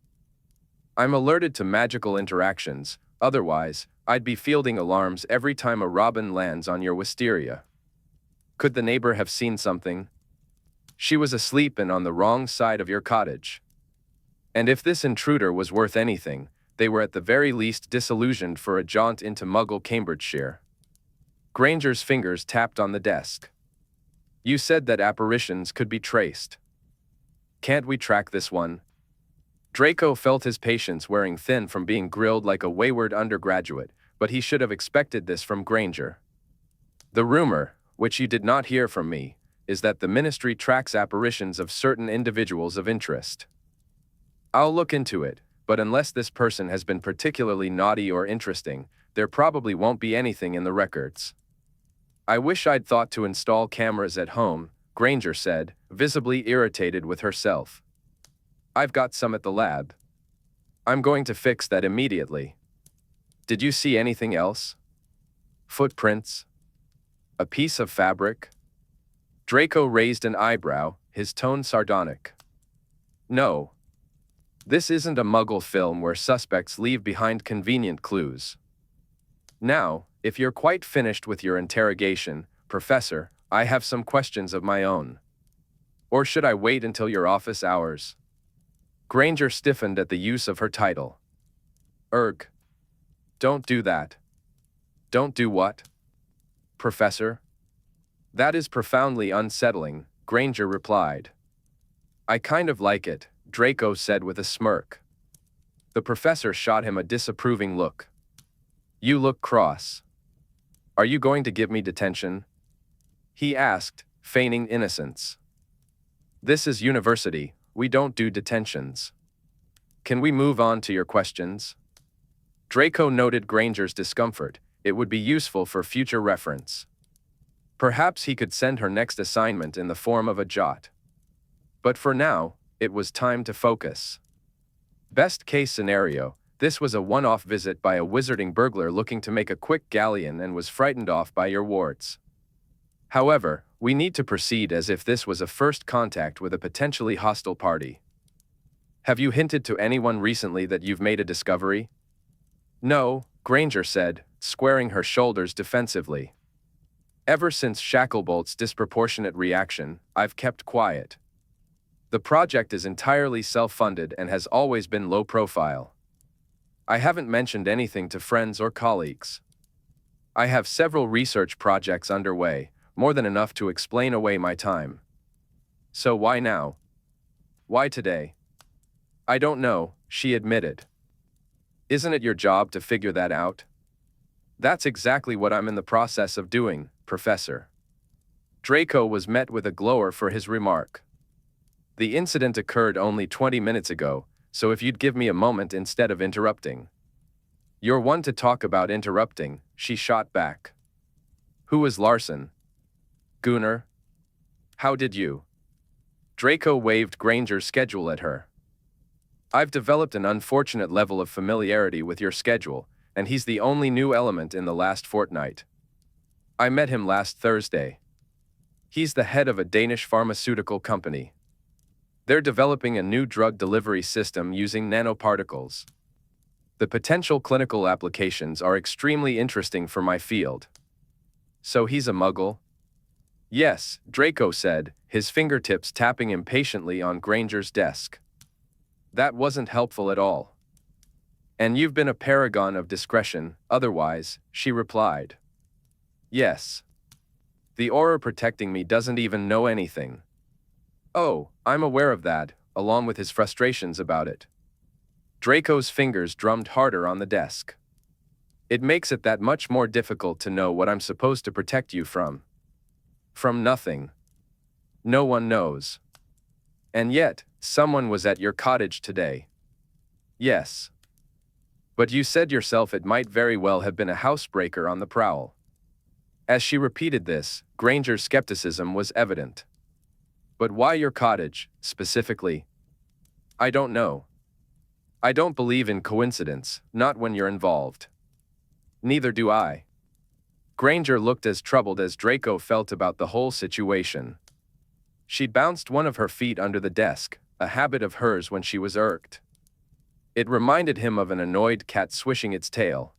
Speaker 1: I'm alerted to magical interactions, otherwise, I'd be fielding alarms every time a robin lands on your wisteria." "Could the neighbor have seen something?" "She was asleep and on the wrong side of your cottage. And if this intruder was worth anything, they were at the very least disillusioned for a jaunt into Muggle Cambridgeshire." Granger's fingers tapped on the desk. "You said that apparitions could be traced. Can't we track this one?" Draco felt his patience wearing thin from being grilled like a wayward undergraduate, but he should have expected this from Granger. "The rumor, which you did not hear from me, is that the Ministry tracks apparitions of certain individuals of interest. I'll look into it, but unless this person has been particularly naughty or interesting, there probably won't be anything in the records." "I wish I'd thought to install cameras at home," Granger said, visibly irritated with herself. "I've got some at the lab. I'm going to fix that immediately." "Did you see anything else? Footprints? A piece of fabric?" Draco raised an eyebrow, his tone sardonic. "No. This isn't a Muggle film where suspects leave behind convenient clues. Now, if you're quite finished with your interrogation, Professor, I have some questions of my own. Or should I wait until your office hours?" Granger stiffened at the use of her title. "Erg. Don't do that." "Don't do what?" "Professor?" "That is profoundly unsettling," Granger replied. "I kind of like it," Draco said with a smirk. The professor shot him a disapproving look. "You look cross. Are you going to give me detention?" he asked, feigning innocence. "This is university, we don't do detentions. Can we move on to your questions?" Draco noted Granger's discomfort. It would be useful for future reference. Perhaps he could send her next assignment in the form of a jot. But for now, it was time to focus. Best case scenario, this was a one-off visit by a wizarding burglar looking to make a quick galleon and was frightened off by your wards. However, we need to proceed as if this was a first contact with a potentially hostile party. Have you hinted to anyone recently that you've made a discovery? No, Granger said, squaring her shoulders defensively. Ever since Shacklebolt's disproportionate reaction, I've kept quiet. The project is entirely self-funded and has always been low profile. I haven't mentioned anything to friends or colleagues. I have several research projects underway, more than enough to explain away my time. So why now? Why today? I don't know, she admitted. Isn't it your job to figure that out? That's exactly what I'm in the process of doing, Professor. Draco was met with a glower for his remark. The incident occurred only 20 minutes ago, so if you'd give me a moment instead of interrupting. You're one to talk about interrupting, she shot back. Who was Larson? Gunnar? How did you? Draco waved Granger's schedule at her. I've developed an unfortunate level of familiarity with your schedule, and he's the only new element in the last fortnight. I met him last Thursday. He's the head of a Danish pharmaceutical company. They're developing a new drug delivery system using nanoparticles. The potential clinical applications are extremely interesting for my field. So he's a muggle? Yes, Draco said, his fingertips tapping impatiently on Granger's desk. That wasn't helpful at all. And you've been a paragon of discretion, otherwise, she replied. Yes. The aura protecting me doesn't even know anything. Oh, I'm aware of that, along with his frustrations about it. Draco's fingers drummed harder on the desk. It makes it that much more difficult to know what I'm supposed to protect you from. From nothing. No one knows. And yet, someone was at your cottage today. Yes. But you said yourself it might very well have been a housebreaker on the prowl. As she repeated this, Granger's skepticism was evident. But why your cottage, specifically? I don't know. I don't believe in coincidence, not when you're involved. Neither do I. Granger looked as troubled as Draco felt about the whole situation. She'd bounced one of her feet under the desk, a habit of hers when she was irked. It reminded him of an annoyed cat swishing its tail.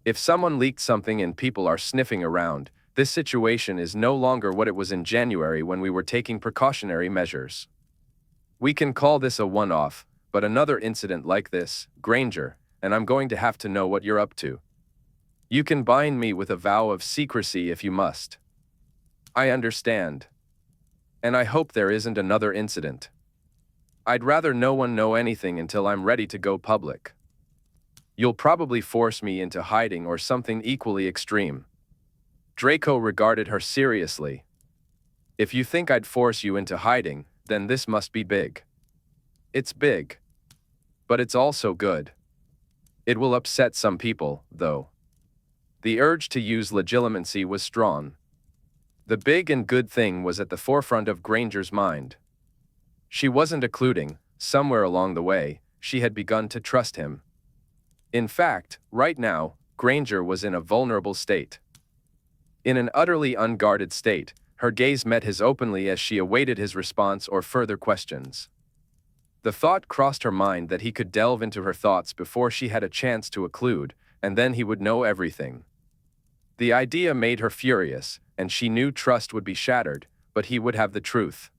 Speaker 1: If someone leaked something and people are sniffing around, this situation is no longer what it was in January when we were taking precautionary measures. We can call this a one-off, but another incident like this, Granger, and I'm going to have to know what you're up to. You can bind me with a vow of secrecy if you must. I understand. And I hope there isn't another incident. I'd rather no one know anything until I'm ready to go public. You'll probably force me into hiding or something equally extreme. Draco regarded her seriously. If you think I'd force you into hiding, then this must be big. It's big. But it's also good. It will upset some people, though. The urge to use legitimacy was strong. The big and good thing was at the forefront of Granger's mind. She wasn't occluding, somewhere along the way, she had begun to trust him. In fact, right now, Granger was in a vulnerable state. In an utterly unguarded state, her gaze met his openly as she awaited his response or further questions. The thought crossed her mind that he could delve into her thoughts before she had a chance to occlude, and then he would know everything. The idea made her furious, and she knew trust would be shattered, but he would have the truth.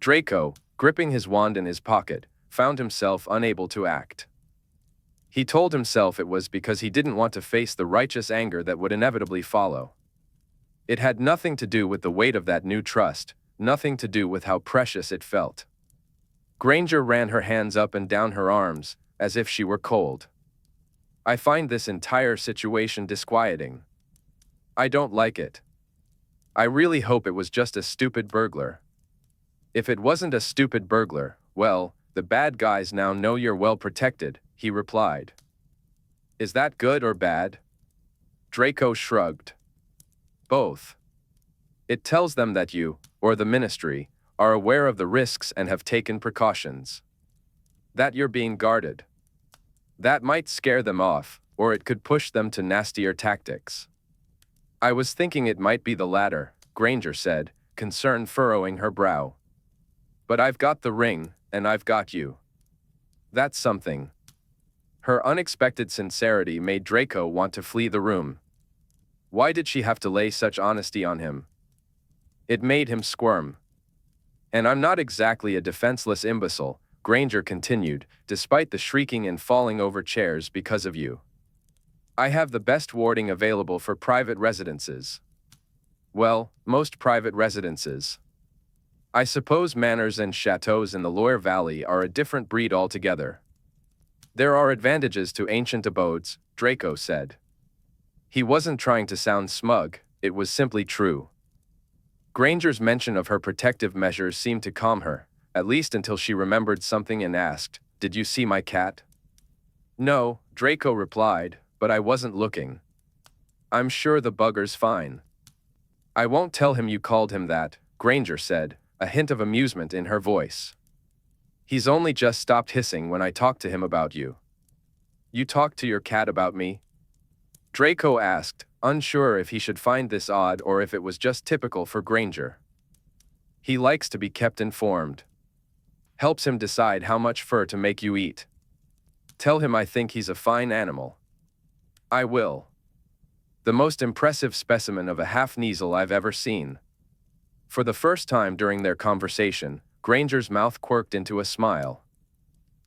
Speaker 1: Draco, gripping his wand in his pocket, found himself unable to act. He told himself it was because he didn't want to face the righteous anger that would inevitably follow. It had nothing to do with the weight of that new trust, nothing to do with how precious it felt. Granger ran her hands up and down her arms, as if she were cold. I find this entire situation disquieting. I don't like it. I really hope it was just a stupid burglar. If it wasn't a stupid burglar, well, the bad guys now know you're well protected, he replied. Is that good or bad? Draco shrugged. Both. It tells them that you, or the ministry, are aware of the risks and have taken precautions. That you're being guarded. That might scare them off, or it could push them to nastier tactics. I was thinking it might be the latter, Granger said, concern furrowing her brow. But I've got the ring, and I've got you. That's something. Her unexpected sincerity made Draco want to flee the room. Why did she have to lay such honesty on him? It made him squirm. And I'm not exactly a defenseless imbecile, Granger continued, despite the shrieking and falling over chairs because of you. I have the best warding available for private residences. Well, most private residences. I suppose manors and chateaux in the Loire Valley are a different breed altogether. There are advantages to ancient abodes, Draco said. He wasn't trying to sound smug, it was simply true. Granger's mention of her protective measures seemed to calm her, at least until she remembered something and asked, "Did you see my cat?" "No," Draco replied, "but I wasn't looking. I'm sure the bugger's fine." "I won't tell him you called him that," Granger said, a hint of amusement in her voice. "He's only just stopped hissing when I talked to him about you." "You talked to your cat about me?" Draco asked, unsure if he should find this odd or if it was just typical for Granger. He likes to be kept informed. Helps him decide how much fur to make you eat. Tell him I think he's a fine animal. I will. The most impressive specimen of a half-Kneazle I've ever seen. For the first time during their conversation, Granger's mouth quirked into a smile.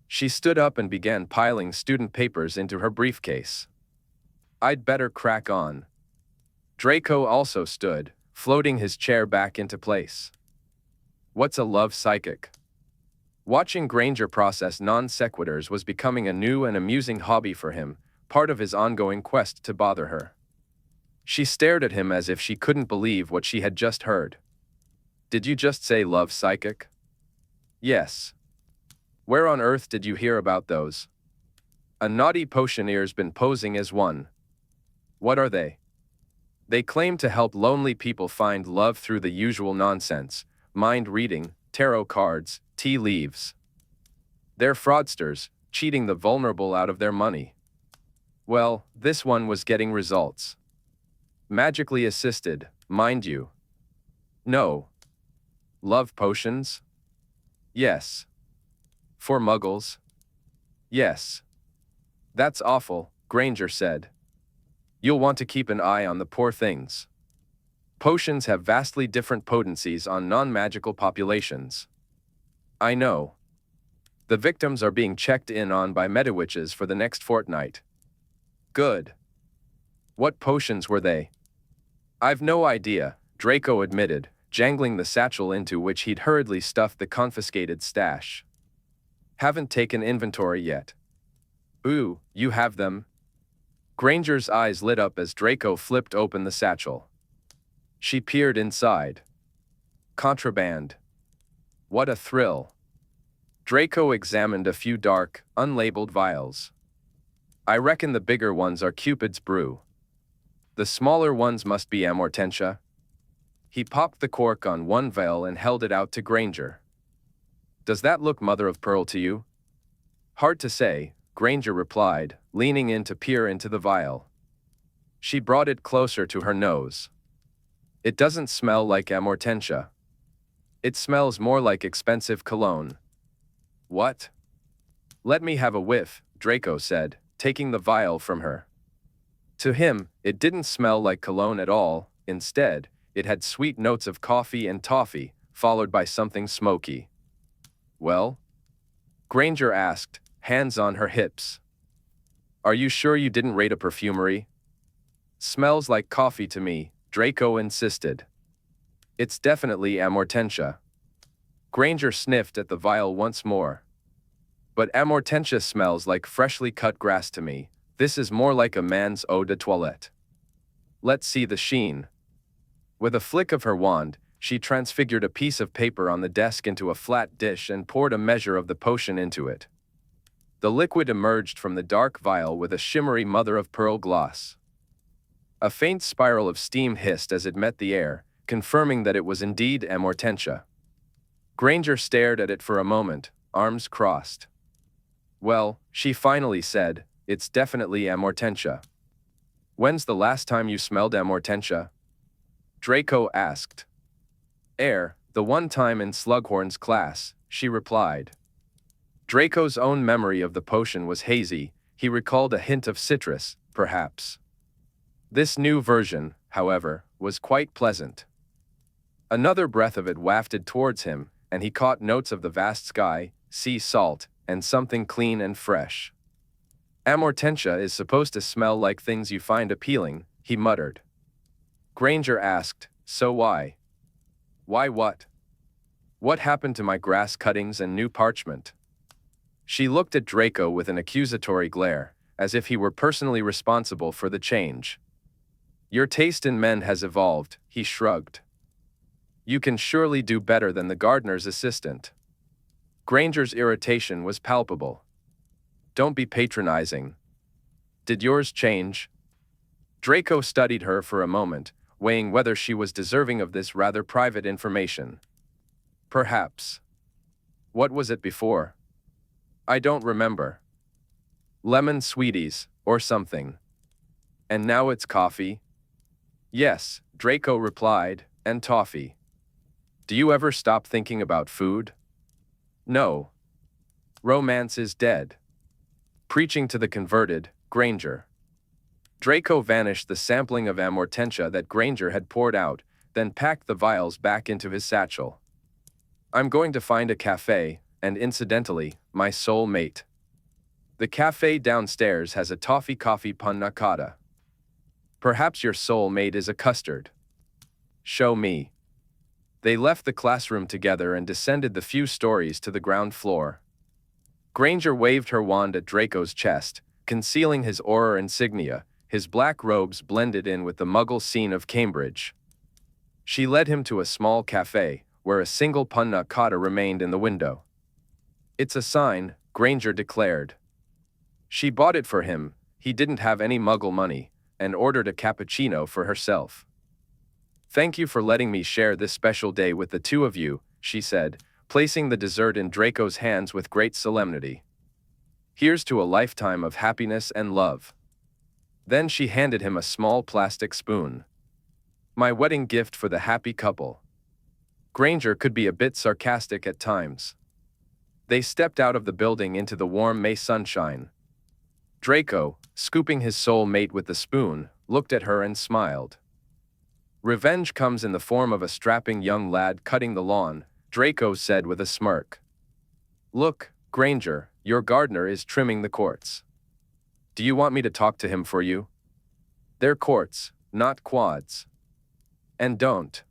Speaker 1: She stood up and began piling student papers into her briefcase. I'd better crack on. Draco also stood, floating his chair back into place. What's a love psychic? Watching Granger process non-sequiturs was becoming a new and amusing hobby for him, part of his ongoing quest to bother her. She stared at him as if she couldn't believe what she had just heard. Did you just say love psychic? Yes. Where on earth did you hear about those? A naughty potioneer's been posing as one. What are they? They claim to help lonely people find love through the usual nonsense, mind reading, tarot cards, tea leaves. They're fraudsters, cheating the vulnerable out of their money. Well, this one was getting results. Magically assisted, mind you. No. Love potions? Yes. For muggles? Yes. That's awful, Granger said. You'll want to keep an eye on the poor things. Potions have vastly different potencies on non-magical populations. I know. The victims are being checked in on by medawitches for the next fortnight. Good. What potions were they? I've no idea, Draco admitted, jangling the satchel into which he'd hurriedly stuffed the confiscated stash. Haven't taken inventory yet. Ooh, you have them? Granger's eyes lit up as Draco flipped open the satchel. She peered inside. Contraband. What a thrill. Draco examined a few dark, unlabeled vials. I reckon the bigger ones are Cupid's brew. The smaller ones must be amortentia. He popped the cork on one vial and held it out to Granger. Does that look mother of pearl to you? Hard to say, Granger replied, leaning in to peer into the vial. She brought it closer to her nose. It doesn't smell like amortentia. It smells more like expensive cologne. What? Let me have a whiff, Draco said, taking the vial from her. To him, it didn't smell like cologne at all. Instead, it had sweet notes of coffee and toffee, followed by something smoky. Well? Granger asked, hands on her hips. Are you sure you didn't raid a perfumery? Smells like coffee to me, Draco insisted. It's definitely amortentia. Granger sniffed at the vial once more. But amortentia smells like freshly cut grass to me. This is more like a man's eau de toilette. Let's see the sheen. With a flick of her wand, she transfigured a piece of paper on the desk into a flat dish and poured a measure of the potion into it. The liquid emerged from the dark vial with a shimmery mother-of-pearl gloss. A faint spiral of steam hissed as it met the air, confirming that it was indeed amortentia. Granger stared at it for a moment, arms crossed. Well, she finally said, it's definitely Amortentia. When's the last time you smelled Amortentia? Draco asked. The one time in Slughorn's class, she replied. Draco's own memory of the potion was hazy. He recalled a hint of citrus, perhaps. This new version, however, was quite pleasant. Another breath of it wafted towards him, and he caught notes of the vast sky, sea salt, and something clean and fresh. Amortentia is supposed to smell like things you find appealing, he muttered. Granger asked, so why? Why what? What happened to my grass cuttings and new parchment? She looked at Draco with an accusatory glare, as if he were personally responsible for the change. Your taste in men has evolved, he shrugged. You can surely do better than the gardener's assistant. Granger's irritation was palpable. Don't be patronizing. Did yours change? Draco studied her for a moment, weighing whether she was deserving of this rather private information. Perhaps. What was it before? I don't remember. Lemon sweeties, or something. And now it's coffee? Yes, Draco replied, and toffee. Do you ever stop thinking about food? No. Romance is dead. Preaching to the converted, Granger. Draco vanished the sampling of Amortentia that Granger had poured out, then packed the vials back into his satchel. I'm going to find a cafe, and incidentally, my soul mate. The cafe downstairs has a toffee coffee panna cotta. Perhaps your soul mate is a custard. Show me. They left the classroom together and descended the few stories to the ground floor. Granger waved her wand at Draco's chest, concealing his aura insignia. His black robes blended in with the Muggle scene of Cambridge. She led him to a small cafe, where a single panna cotta remained in the window. It's a sign, Granger declared. She bought it for him, he didn't have any Muggle money, and ordered a cappuccino for herself. Thank you for letting me share this special day with the two of you, she said, placing the dessert in Draco's hands with great solemnity. Here's to a lifetime of happiness and love. Then she handed him a small plastic spoon. My wedding gift for the happy couple. Granger could be a bit sarcastic at times. They stepped out of the building into the warm May sunshine. Draco, scooping his soul mate with the spoon, looked at her and smiled. Revenge comes in the form of a strapping young lad cutting the lawn, Draco said with a smirk. Look, Granger, your gardener is trimming the courts. Do you want me to talk to him for you? They're courts, not quads. And don't.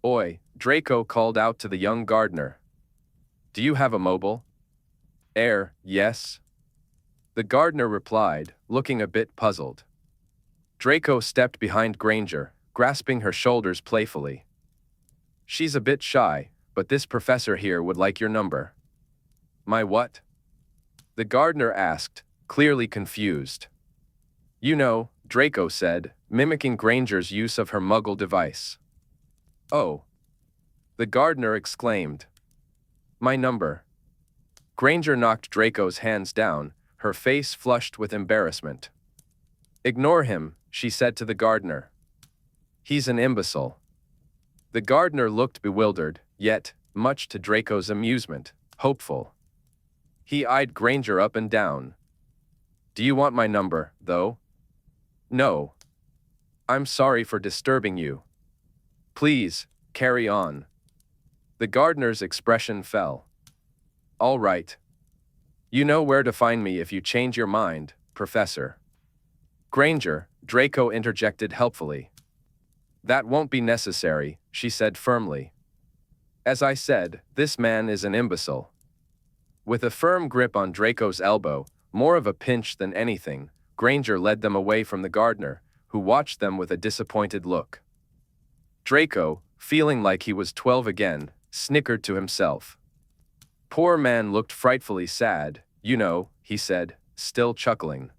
Speaker 1: Oi, Draco called out to the young gardener. Do you have a mobile? Yes. The gardener replied, looking a bit puzzled. Draco stepped behind Granger, grasping her shoulders playfully. She's a bit shy, but this professor here would like your number. My what? The gardener asked, clearly confused. You know, Draco said, mimicking Granger's use of her Muggle device. Oh. The gardener exclaimed. My number. Granger knocked Draco's hands down, her face flushed with embarrassment. Ignore him, she said to the gardener. He's an imbecile. The gardener looked bewildered, yet, much to Draco's amusement, hopeful. He eyed Granger up and down. Do you want my number, though? No. I'm sorry for disturbing you. Please, carry on. The gardener's expression fell. All right. You know where to find me if you change your mind, Professor. Granger, Draco interjected helpfully. That won't be necessary, she said firmly. As I said, this man is an imbecile. With a firm grip on Draco's elbow, more of a pinch than anything, Granger led them away from the gardener, who watched them with a disappointed look. Draco, feeling like he was 12 again, snickered to himself. Poor man looked frightfully sad, you know, he said, still chuckling.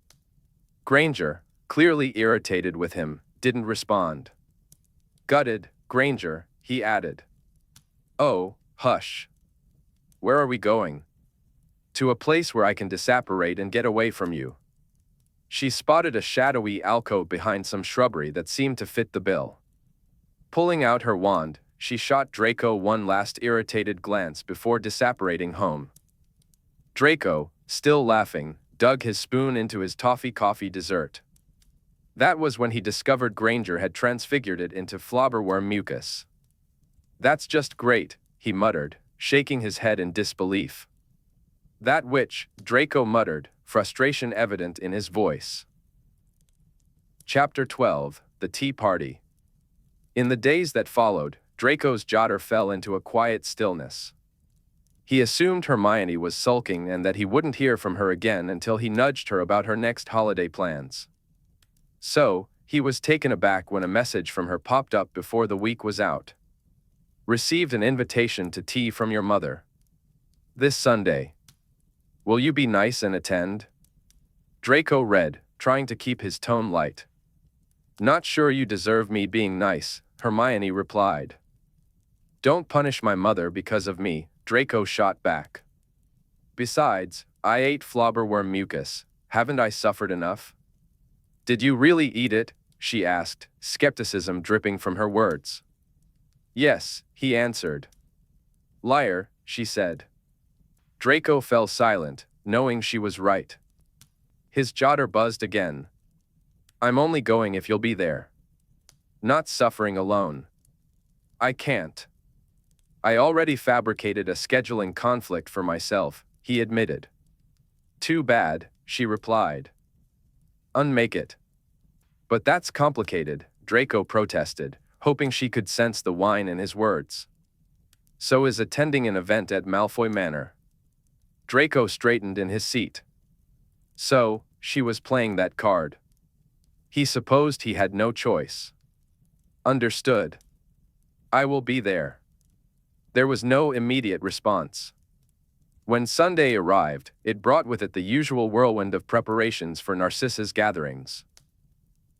Speaker 1: Granger, clearly irritated with him, didn't respond. Gutted, Granger, he added. Oh, hush. Where are we going? To a place where I can disapparate and get away from you. She spotted a shadowy alcove behind some shrubbery that seemed to fit the bill. Pulling out her wand, she shot Draco one last irritated glance before disapparating home. Draco, still laughing, dug his spoon into his toffee coffee dessert. That was when he discovered Granger had transfigured it into flobberworm mucus. "That's just great," he muttered, shaking his head in disbelief. "That which," Draco muttered, frustration evident in his voice. Chapter 12, The Tea Party. In the days that followed, Draco's jotter fell into a quiet stillness. He assumed Hermione was sulking and that he wouldn't hear from her again until he nudged her about her next holiday plans. So, he was taken aback when a message from her popped up before the week was out. "Received an invitation to tea from your mother. This Sunday. Will you be nice and attend?" Draco read, trying to keep his tone light. "Not sure you deserve me being nice," Hermione replied. "Don't punish my mother because of me," Draco shot back. "Besides, I ate flobberworm mucus. Haven't I suffered enough?" "Did you really eat it?" she asked, skepticism dripping from her words. "Yes," he answered. "Liar," she said. Draco fell silent, knowing she was right. His jotter buzzed again. "I'm only going if you'll be there. Not suffering alone. I can't. I already fabricated a scheduling conflict for myself," he admitted. "Too bad," she replied. "Unmake it." "But that's complicated," Draco protested, hoping she could sense the whine in his words. "So is attending an event at Malfoy Manor." Draco straightened in his seat. So, she was playing that card. He supposed he had no choice. "Understood. I will be there." There was no immediate response. When Sunday arrived, it brought with it the usual whirlwind of preparations for Narcissa's gatherings.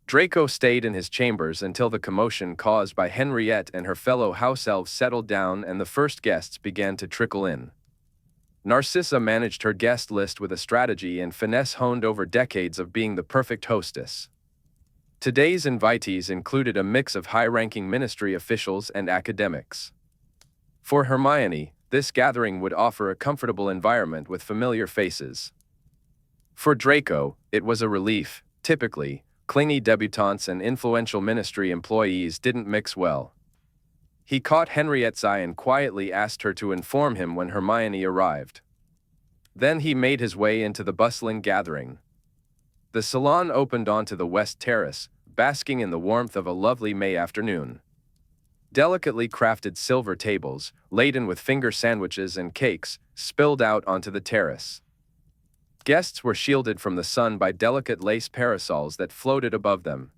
Speaker 1: Draco stayed in his chambers until the commotion caused by Henriette and her fellow house elves settled down and the first guests began to trickle in. Narcissa managed her guest list with a strategy and finesse honed over decades of being the perfect hostess. Today's invitees included a mix of high-ranking ministry officials and academics. For Hermione, this gathering would offer a comfortable environment with familiar faces. For Draco, it was a relief. Typically, clingy debutantes and influential ministry employees didn't mix well. He caught Henriette's eye and quietly asked her to inform him when Hermione arrived. Then he made his way into the bustling gathering. The salon opened onto the west terrace, basking in the warmth of a lovely May afternoon. Delicately crafted silver tables, laden with finger sandwiches and cakes, spilled out onto the terrace. Guests were shielded from the sun by delicate lace parasols that floated above them.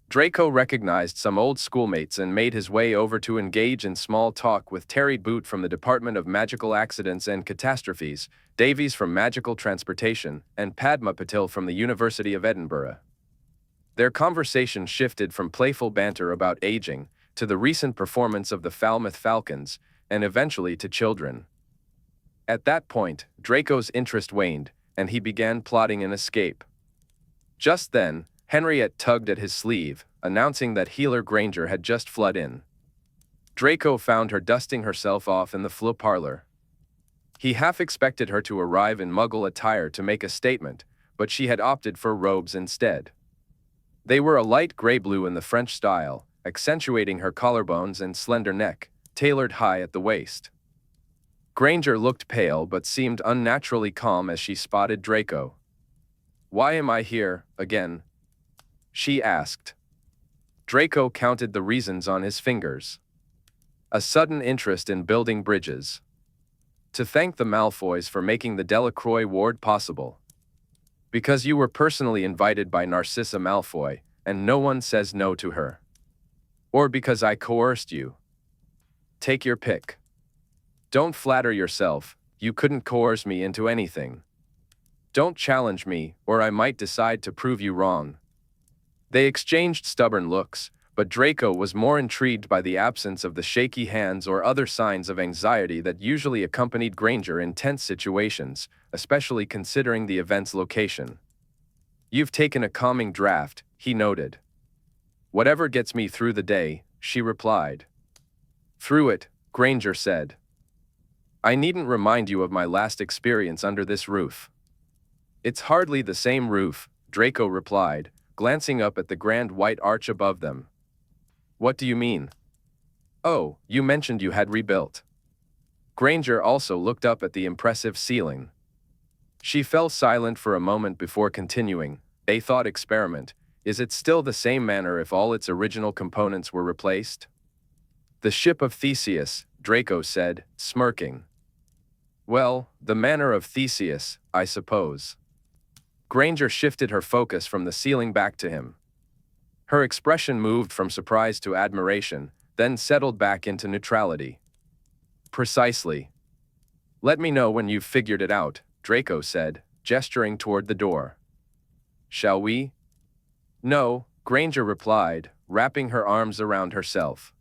Speaker 1: Draco recognized some old schoolmates and made his way over to engage in small talk with Terry Boot from the Department of Magical Accidents and Catastrophes, Davies from Magical Transportation, and Padma Patil from the University of Edinburgh. Their conversation shifted from playful banter about aging, to the recent performance of the Falmouth Falcons, and eventually to children. At that point, Draco's interest waned, and he began plotting an escape. Just then, Henriette tugged at his sleeve, announcing that Healer Granger had just flooded in. Draco found her dusting herself off in the flue parlor. He half expected her to arrive in Muggle attire to make a statement, but she had opted for robes instead. They were a light gray-blue in the French style, accentuating her collarbones and slender neck, tailored high at the waist. Granger looked pale but seemed unnaturally calm as she spotted Draco. "Why am I here, again?" she asked. Draco counted the reasons on his fingers. A sudden interest in building bridges. To thank the Malfoys for making the Delacroix ward possible. Because you were personally invited by Narcissa Malfoy, and no one says no to her. Or because I coerced you. Take your pick. Don't flatter yourself, you couldn't coerce me into anything. Don't challenge me, or I might decide to prove you wrong. They exchanged stubborn looks, but Draco was more intrigued by the absence of the shaky hands or other signs of anxiety that usually accompanied Granger in tense situations, especially considering the event's location. "You've taken a calming draft," he noted. "Whatever gets me through the day," she replied. "Through it," Granger said. "I needn't remind you of my last experience under this roof." "It's hardly the same roof," Draco replied, glancing up at the grand white arch above them. "What do you mean?" "Oh, you mentioned you had rebuilt." Granger also looked up at the impressive ceiling. She fell silent for a moment before continuing. "A thought experiment. Is it still the same manner if all its original components were replaced?" "The ship of Theseus," Draco said, smirking. "Well, the manner of Theseus, I suppose." Granger shifted her focus from the ceiling back to him. Her expression moved from surprise to admiration, then settled back into neutrality. "Precisely. Let me know when you've figured it out," Draco said, gesturing toward the door. "Shall we?" "No," Granger replied, wrapping her arms around herself.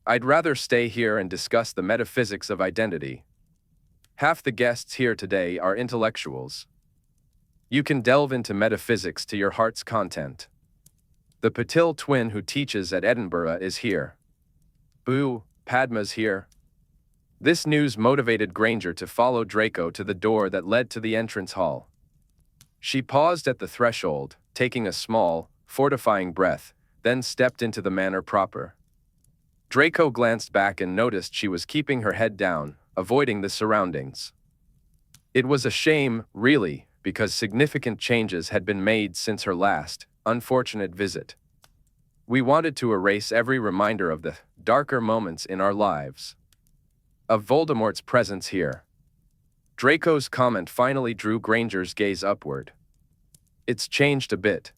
Speaker 1: "I'd rather stay here and discuss the metaphysics of identity. Half the guests here today are intellectuals. You can delve into metaphysics to your heart's content. The Patil twin who teaches at Edinburgh is here. Boo, Padma's here." This news motivated Granger to follow Draco to the door that led to the entrance hall. She paused at the threshold, taking a small, fortifying breath, then stepped into the manor proper. Draco glanced back and noticed she was keeping her head down, avoiding the surroundings. It was a shame, really, because significant changes had been made since her last, unfortunate visit. We wanted to erase every reminder of the darker moments in our lives. Of Voldemort's presence here. Draco's comment finally drew Granger's gaze upward. "It's changed a bit."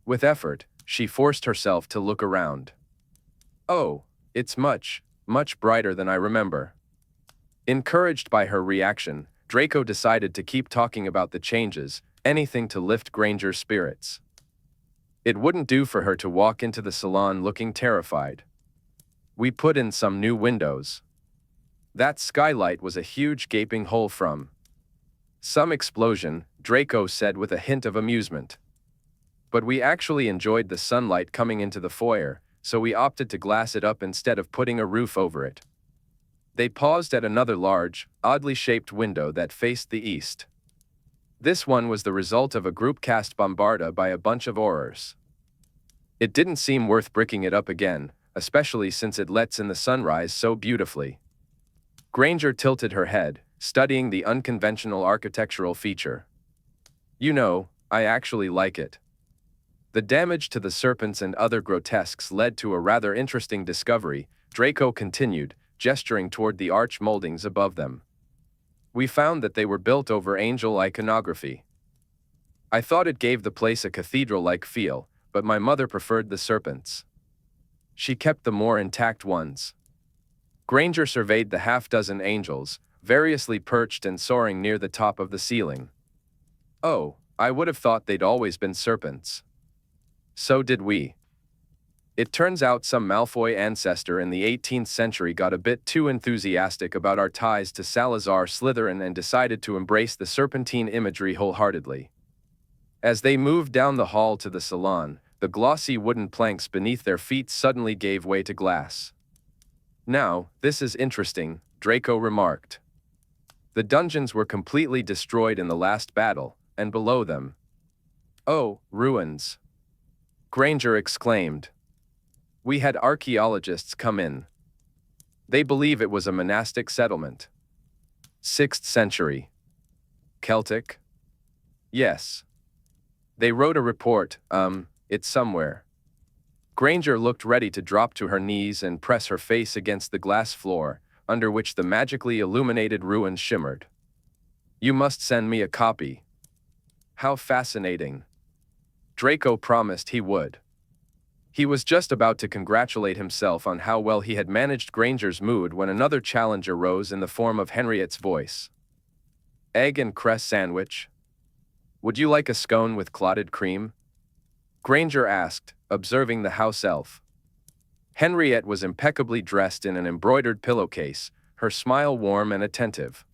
Speaker 1: With effort, she forced herself to look around. "Oh, it's much, much brighter than I remember." Encouraged by her reaction, Draco decided to keep talking about the changes, anything to lift Granger's spirits. It wouldn't do for her to walk into the salon looking terrified. "We put in some new windows. That skylight was a huge gaping hole from some explosion," Draco said with a hint of amusement. "But we actually enjoyed the sunlight coming into the foyer, so we opted to glass it up instead of putting a roof over it." They paused at another large, oddly shaped window that faced the east. This one was the result of a group cast bombarda by a bunch of aurors. It didn't seem worth bricking it up again, especially since it lets in the sunrise so beautifully. Granger tilted her head, studying the unconventional architectural feature. "You know, I actually like it." The damage to the serpents and other grotesques led to a rather interesting discovery, Draco continued, gesturing toward the arch moldings above them. "We found that they were built over angel iconography. I thought it gave the place a cathedral-like feel, but my mother preferred the serpents. She kept the more intact ones." Granger surveyed the half-dozen angels, variously perched and soaring near the top of the ceiling. "Oh, I would have thought they'd always been serpents." "So did we. It turns out some Malfoy ancestor in the 18th century got a bit too enthusiastic about our ties to Salazar Slytherin and decided to embrace the serpentine imagery wholeheartedly." As they moved down the hall to the salon, the glossy wooden planks beneath their feet suddenly gave way to glass. "Now, this is interesting," Draco remarked. "The dungeons were completely destroyed in the last battle, and below them—" "Oh, ruins!" Granger exclaimed. "We had archaeologists come in. They believe it was a monastic settlement. 6th century. Celtic? Yes. They wrote a report, it's somewhere." Granger looked ready to drop to her knees and press her face against the glass floor, under which the magically illuminated ruins shimmered. "You must send me a copy." "How fascinating." Draco promised he would. He was just about to congratulate himself on how well he had managed Granger's mood when another challenge arose in the form of Henriette's voice. "Egg and cress sandwich? Would you like a scone with clotted cream?" Granger asked, observing the house elf. Henriette was impeccably dressed in an embroidered pillowcase, her smile warm and attentive.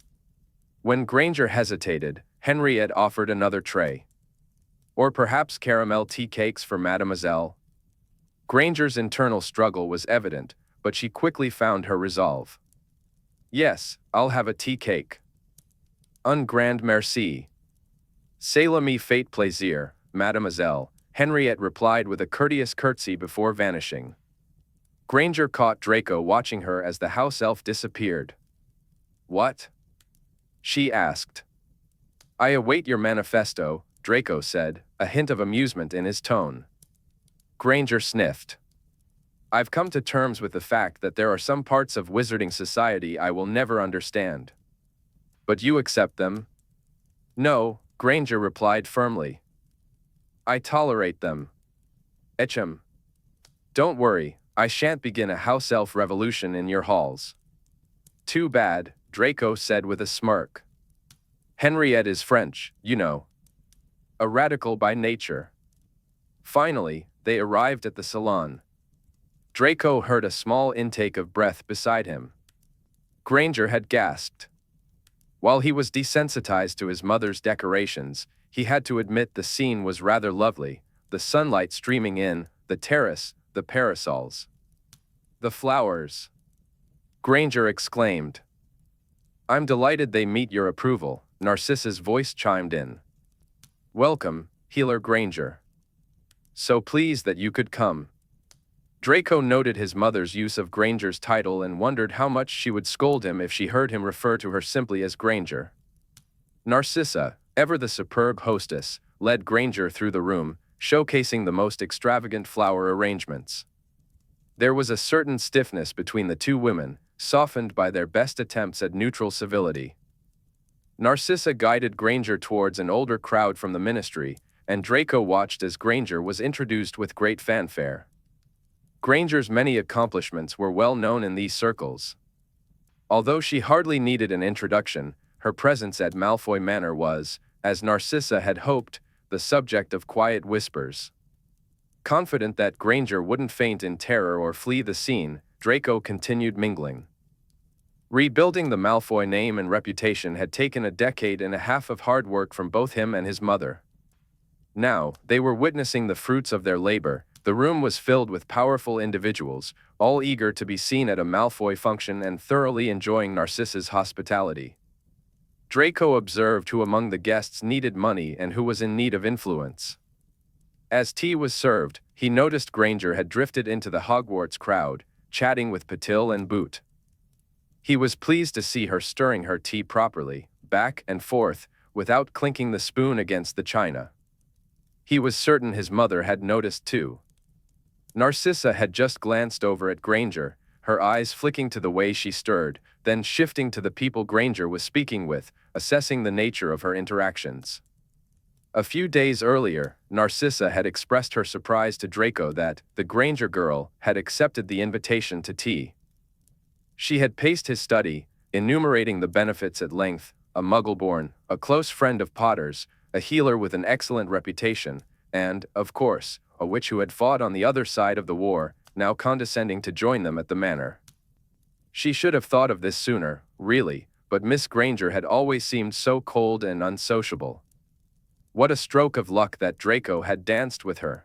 Speaker 1: When Granger hesitated, Henriette offered another tray. Or perhaps caramel tea cakes for Mademoiselle? Granger's internal struggle was evident, but she quickly found her resolve. Yes, I'll have a tea cake. Un grand merci. C'est la me fait plaisir, Mademoiselle, Henriette replied with a courteous curtsy before vanishing. Granger caught Draco watching her as the house elf disappeared. What? She asked. I await your manifesto, Draco said, a hint of amusement in his tone. Granger sniffed. I've come to terms with the fact that there are some parts of wizarding society I will never understand. But you accept them? No, Granger replied firmly. I tolerate them. Etchem. Don't worry, I shan't begin a house elf revolution in your halls. Too bad, Draco said with a smirk. Henriette is French, you know. A radical by nature. Finally, they arrived at the salon. Draco heard a small intake of breath beside him. Granger had gasped. While he was desensitized to his mother's decorations, he had to admit the scene was rather lovely, the sunlight streaming in, the terrace, the parasols. The flowers. Granger exclaimed. I'm delighted they meet your approval, Narcissa's voice chimed in. Welcome, Healer Granger. So pleased that you could come. Draco noted his mother's use of Granger's title and wondered how much she would scold him if she heard him refer to her simply as Granger. Narcissa, ever the superb hostess, led Granger through the room, showcasing the most extravagant flower arrangements. There was a certain stiffness between the two women, softened by their best attempts at neutral civility. Narcissa guided Granger towards an older crowd from the ministry, and Draco watched as Granger was introduced with great fanfare. Granger's many accomplishments were well known in these circles. Although she hardly needed an introduction, her presence at Malfoy Manor was, as Narcissa had hoped, the subject of quiet whispers. Confident that Granger wouldn't faint in terror or flee the scene, Draco continued mingling. Rebuilding the Malfoy name and reputation had taken a decade and a half of hard work from both him and his mother. Now, they were witnessing the fruits of their labor. The room was filled with powerful individuals, all eager to be seen at a Malfoy function and thoroughly enjoying Narcissa's hospitality. Draco observed who among the guests needed money and who was in need of influence. As tea was served, he noticed Granger had drifted into the Hogwarts crowd, chatting with Patil and Boot. He was pleased to see her stirring her tea properly, back and forth, without clinking the spoon against the china. He was certain his mother had noticed too. Narcissa had just glanced over at Granger, her eyes flicking to the way she stirred, then shifting to the people Granger was speaking with, assessing the nature of her interactions. A few days earlier, Narcissa had expressed her surprise to Draco that the Granger girl had accepted the invitation to tea. She had paced his study, enumerating the benefits at length, a Muggle-born, a close friend of Potter's, a healer with an excellent reputation, and, of course, a witch who had fought on the other side of the war, now condescending to join them at the manor. She should have thought of this sooner, really, but Miss Granger had always seemed so cold and unsociable. What a stroke of luck that Draco had danced with her.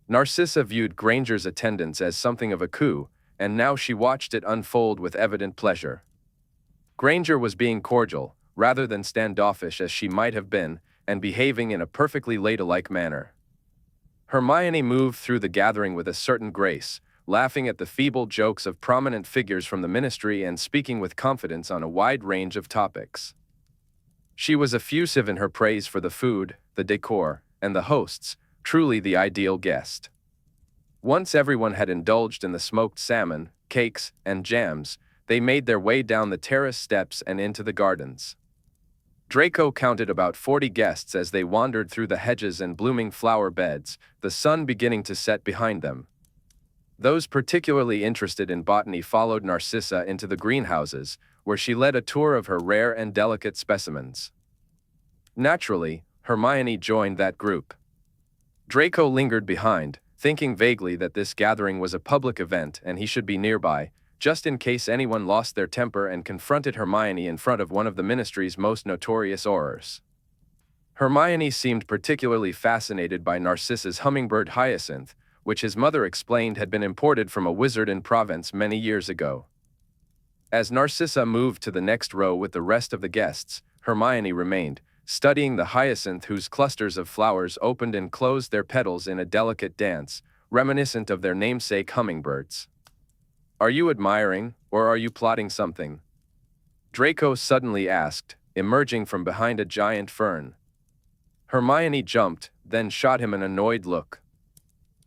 Speaker 1: Narcissa viewed Granger's attendance as something of a coup, and now she watched it unfold with evident pleasure. Granger was being cordial, rather than standoffish as she might have been, and behaving in a perfectly ladylike manner. Hermione moved through the gathering with a certain grace, laughing at the feeble jokes of prominent figures from the ministry and speaking with confidence on a wide range of topics. She was effusive in her praise for the food, the decor, and the hosts, truly the ideal guest. Once everyone had indulged in the smoked salmon, cakes, and jams, they made their way down the terrace steps and into the gardens. Draco counted about 40 guests as they wandered through the hedges and blooming flower beds, the sun beginning to set behind them. Those particularly interested in botany followed Narcissa into the greenhouses, where she led a tour of her rare and delicate specimens. Naturally, Hermione joined that group. Draco lingered behind, thinking vaguely that this gathering was a public event and he should be nearby, just in case anyone lost their temper and confronted Hermione in front of one of the Ministry's most notorious Aurors. Hermione seemed particularly fascinated by Narcissa's hummingbird Hyacinth, which his mother explained had been imported from a wizard in Provence many years ago. As Narcissa moved to the next row with the rest of the guests, Hermione remained, studying the hyacinth whose clusters of flowers opened and closed their petals in a delicate dance, reminiscent of their namesake hummingbirds. "Are you admiring, or are you plotting something?" Draco suddenly asked, emerging from behind a giant fern. Hermione jumped, then shot him an annoyed look.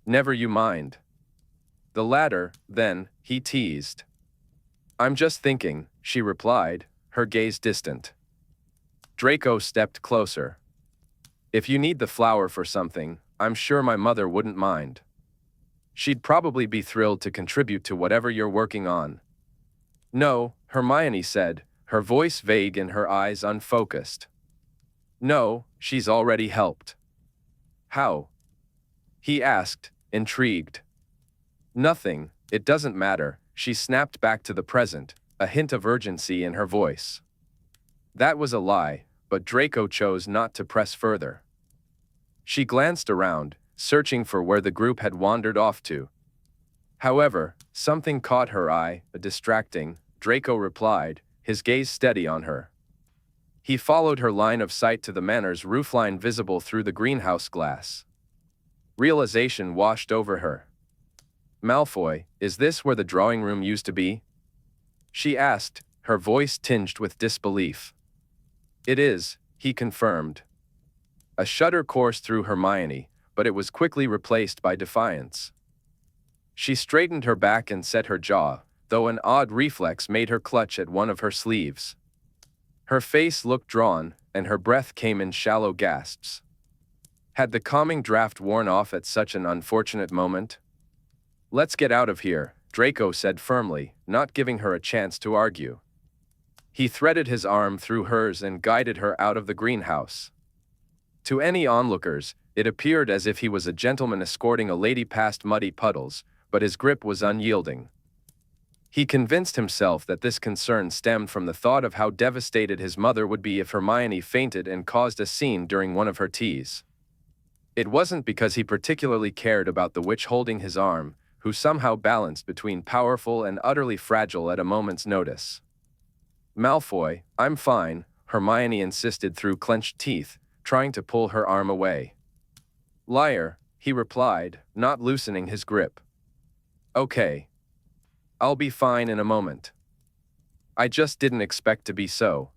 Speaker 1: "Never you mind." "The latter, then," he teased. "I'm just thinking," she replied, her gaze distant. Draco stepped closer. "If you need the flower for something, I'm sure my mother wouldn't mind. She'd probably be thrilled to contribute to whatever you're working on." "No," Hermione said, her voice vague and her eyes unfocused. "No, she's already helped." "How?" he asked, intrigued. "Nothing, it doesn't matter," she snapped back to the present, a hint of urgency in her voice. That was a lie, but Draco chose not to press further. She glanced around, searching for where the group had wandered off to. However, something caught her eye, distracting, Draco replied, his gaze steady on her. He followed her line of sight to the manor's roofline visible through the greenhouse glass. Realization washed over her. "Malfoy, is this where the drawing room used to be?" she asked, her voice tinged with disbelief. "It is," he confirmed. A shudder coursed through Hermione, but it was quickly replaced by defiance. She straightened her back and set her jaw, though an odd reflex made her clutch at one of her sleeves. Her face looked drawn, and her breath came in shallow gasps. Had the calming draft worn off at such an unfortunate moment? "Let's get out of here," Draco said firmly, not giving her a chance to argue. He threaded his arm through hers and guided her out of the greenhouse. To any onlookers, it appeared as if he was a gentleman escorting a lady past muddy puddles, but his grip was unyielding. He convinced himself that this concern stemmed from the thought of how devastated his mother would be if Hermione fainted and caused a scene during one of her teas. It wasn't because he particularly cared about the witch holding his arm, who somehow balanced between powerful and utterly fragile at a moment's notice. "Malfoy, I'm fine," Hermione insisted through clenched teeth, trying to pull her arm away. "Liar," he replied, not loosening his grip. "Okay. I'll be fine in a moment. I just didn't expect to be so."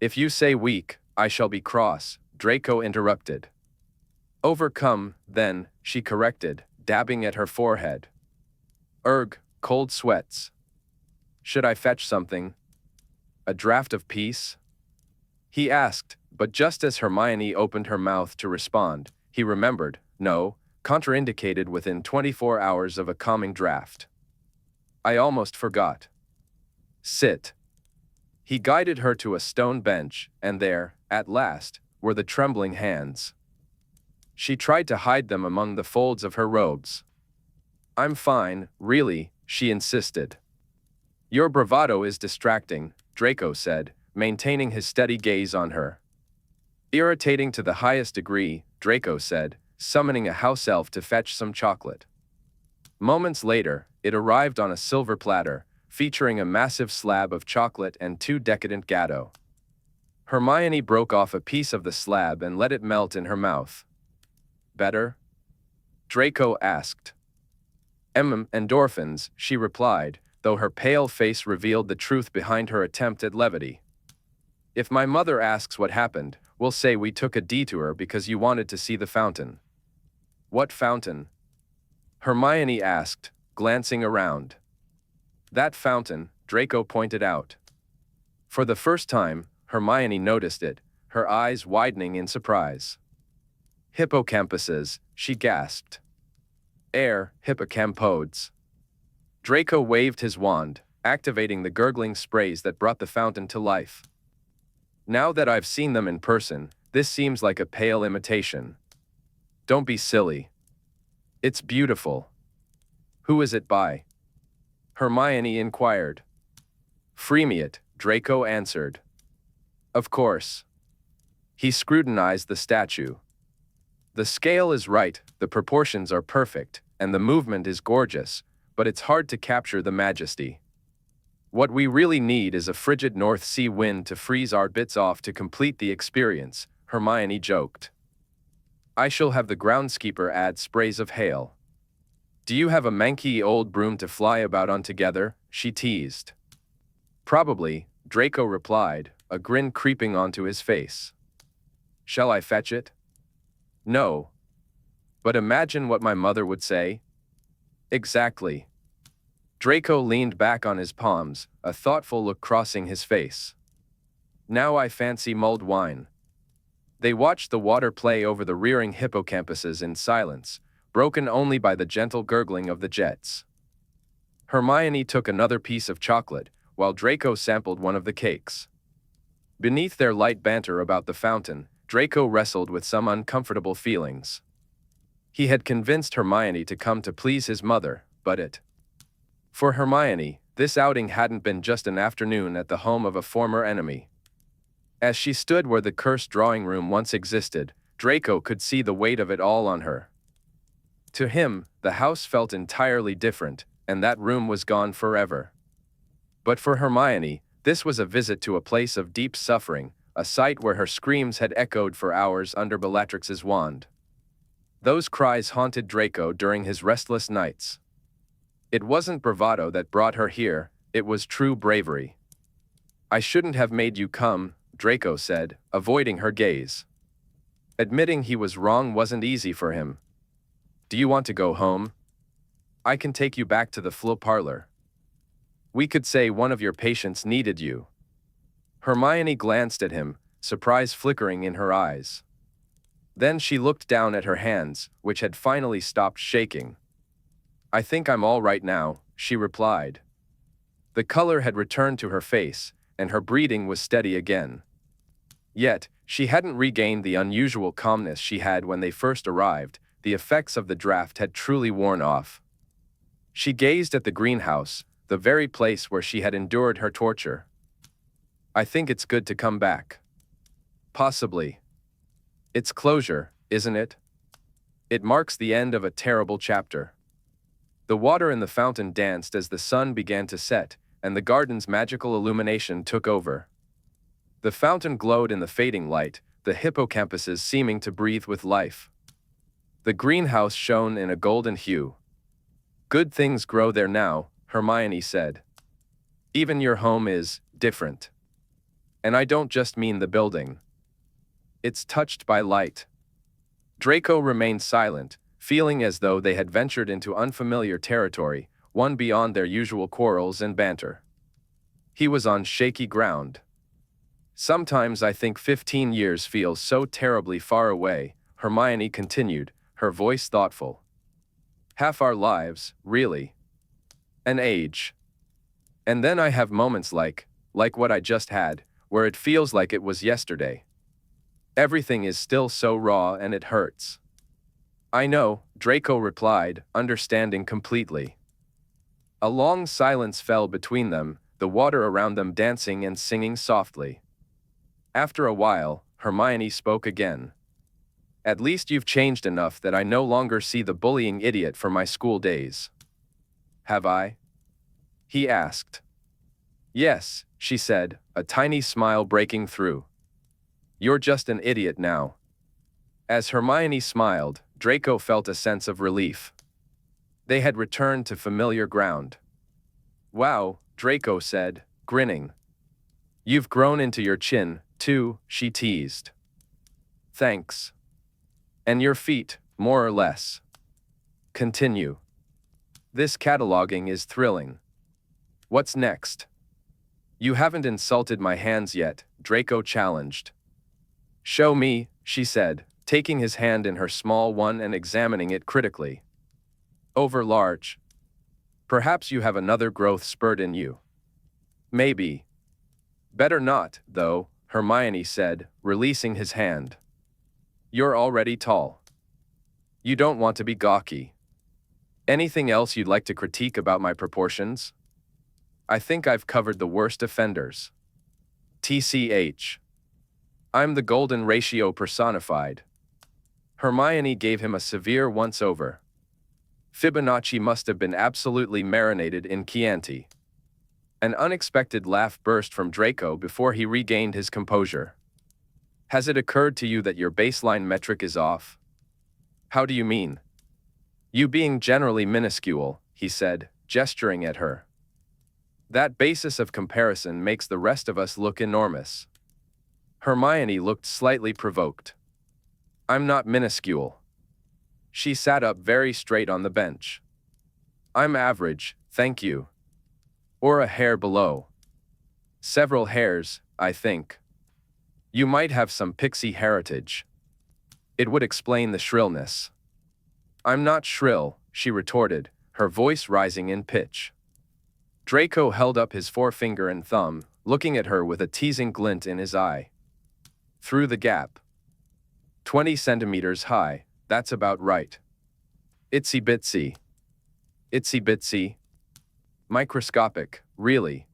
Speaker 1: "If you say weak, I shall be cross," Draco interrupted. "Overcome, then," she corrected, dabbing at her forehead. "Erg, cold sweats. Should I fetch something? A draught of peace?" he asked, but just as Hermione opened her mouth to respond, he remembered, no, contraindicated within 24 hours of a calming draught. "I almost forgot. Sit." He guided her to a stone bench, and there, at last, were the trembling hands. She tried to hide them among the folds of her robes. "I'm fine, really," she insisted. "Your bravado is distracting," Draco said, maintaining his steady gaze on her. "Irritating to the highest degree," Draco said, summoning a house elf to fetch some chocolate. Moments later, it arrived on a silver platter, featuring a massive slab of chocolate and 2 decadent gateaux. Hermione broke off a piece of the slab and let it melt in her mouth. "Better?" Draco asked. Endorphins," she replied, though her pale face revealed the truth behind her attempt at levity. "If my mother asks what happened, we'll say we took a detour because you wanted to see the fountain." "What fountain?" Hermione asked, glancing around. "That fountain," Draco pointed out. For the first time, Hermione noticed it, her eyes widening in surprise. "Hippocampuses," she gasped. Hippocampodes." Draco waved his wand, activating the gurgling sprays that brought the fountain to life. "Now that I've seen them in person, this seems like a pale imitation." "Don't be silly." It's beautiful. Who is it by? Hermione inquired. Freemiot, Draco answered. Of course. He scrutinized the statue. The scale is right, the proportions are perfect, and the movement is gorgeous, but it's hard to capture the majesty. What we really need is a frigid North Sea wind to freeze our bits off to complete the experience, Hermione joked. I shall have the groundskeeper add sprays of hail. Do you have a manky old broom to fly about on together? She teased. Probably, Draco replied, a grin creeping onto his face. Shall I fetch it? No. But imagine what my mother would say. Exactly. Draco leaned back on his palms, a thoughtful look crossing his face. Now I fancy mulled wine. They watched the water play over the rearing hippocampuses in silence, broken only by the gentle gurgling of the jets. Hermione took another piece of chocolate, while Draco sampled one of the cakes. Beneath their light banter about the fountain, Draco wrestled with some uncomfortable feelings. He had convinced Hermione to come to please his mother, but for Hermione, this outing hadn't been just an afternoon at the home of a former enemy. As she stood where the cursed drawing room once existed, Draco could see the weight of it all on her. To him, the house felt entirely different, and that room was gone forever. But for Hermione, this was a visit to a place of deep suffering, a site where her screams had echoed for hours under Bellatrix's wand. Those cries haunted Draco during his restless nights. It wasn't bravado that brought her here, it was true bravery. I shouldn't have made you come, Draco said, avoiding her gaze. Admitting he was wrong wasn't easy for him. Do you want to go home? I can take you back to the Flo parlor. We could say one of your patients needed you. Hermione glanced at him, surprise flickering in her eyes. Then she looked down at her hands, which had finally stopped shaking. I think I'm all right now, she replied. The color had returned to her face, and her breathing was steady again. Yet, she hadn't regained the unusual calmness she had when they first arrived. The effects of the draft had truly worn off. She gazed at the greenhouse, the very place where she had endured her torture. I think it's good to come back. Possibly. It's closure, isn't it? It marks the end of a terrible chapter. The water in the fountain danced as the sun began to set, and the garden's magical illumination took over. The fountain glowed in the fading light, the hippocampuses seeming to breathe with life. The greenhouse shone in a golden hue. Good things grow there now, Hermione said. Even your home is different. And I don't just mean the building. It's touched by light. Draco remained silent, feeling as though they had ventured into unfamiliar territory, one beyond their usual quarrels and banter. He was on shaky ground. Sometimes I think 15 years feels so terribly far away, Hermione continued, her voice thoughtful. Half our lives, really. An age. And then I have moments like what I just had, where it feels like it was yesterday. Everything is still so raw and it hurts. I know, Draco replied, understanding completely. A long silence fell between them, the water around them dancing and singing softly. After a while, Hermione spoke again. At least you've changed enough that I no longer see the bullying idiot from my school days. Have I? He asked. Yes, she said, a tiny smile breaking through. You're just an idiot now. As Hermione smiled, Draco felt a sense of relief. They had returned to familiar ground. Wow, Draco said, grinning. You've grown into your chin, too, she teased. Thanks. And your feet, more or less. Continue. This cataloging is thrilling. What's next? You haven't insulted my hands yet, Draco challenged. Show me, she said, taking his hand in her small one and examining it critically. Over large. Perhaps you have another growth spurt in you. Maybe. Better not, though, Hermione said, releasing his hand. You're already tall. You don't want to be gawky. Anything else you'd like to critique about my proportions? I think I've covered the worst offenders. TCH. I'm the golden ratio personified. Hermione gave him a severe once-over. Fibonacci must have been absolutely marinated in Chianti. An unexpected laugh burst from Draco before he regained his composure. Has it occurred to you that your baseline metric is off? How do you mean? You being generally minuscule, he said, gesturing at her. That basis of comparison makes the rest of us look enormous. Hermione looked slightly provoked. I'm not minuscule. She sat up very straight on the bench. I'm average, thank you. Or a hair below. Several hairs, I think. You might have some pixie heritage. It would explain the shrillness. I'm not shrill, she retorted, her voice rising in pitch. Draco held up his forefinger and thumb, looking at her with a teasing glint in his eye. Through the gap. 20 centimeters high, that's about right. Itsy bitsy. Itsy bitsy. Microscopic, really.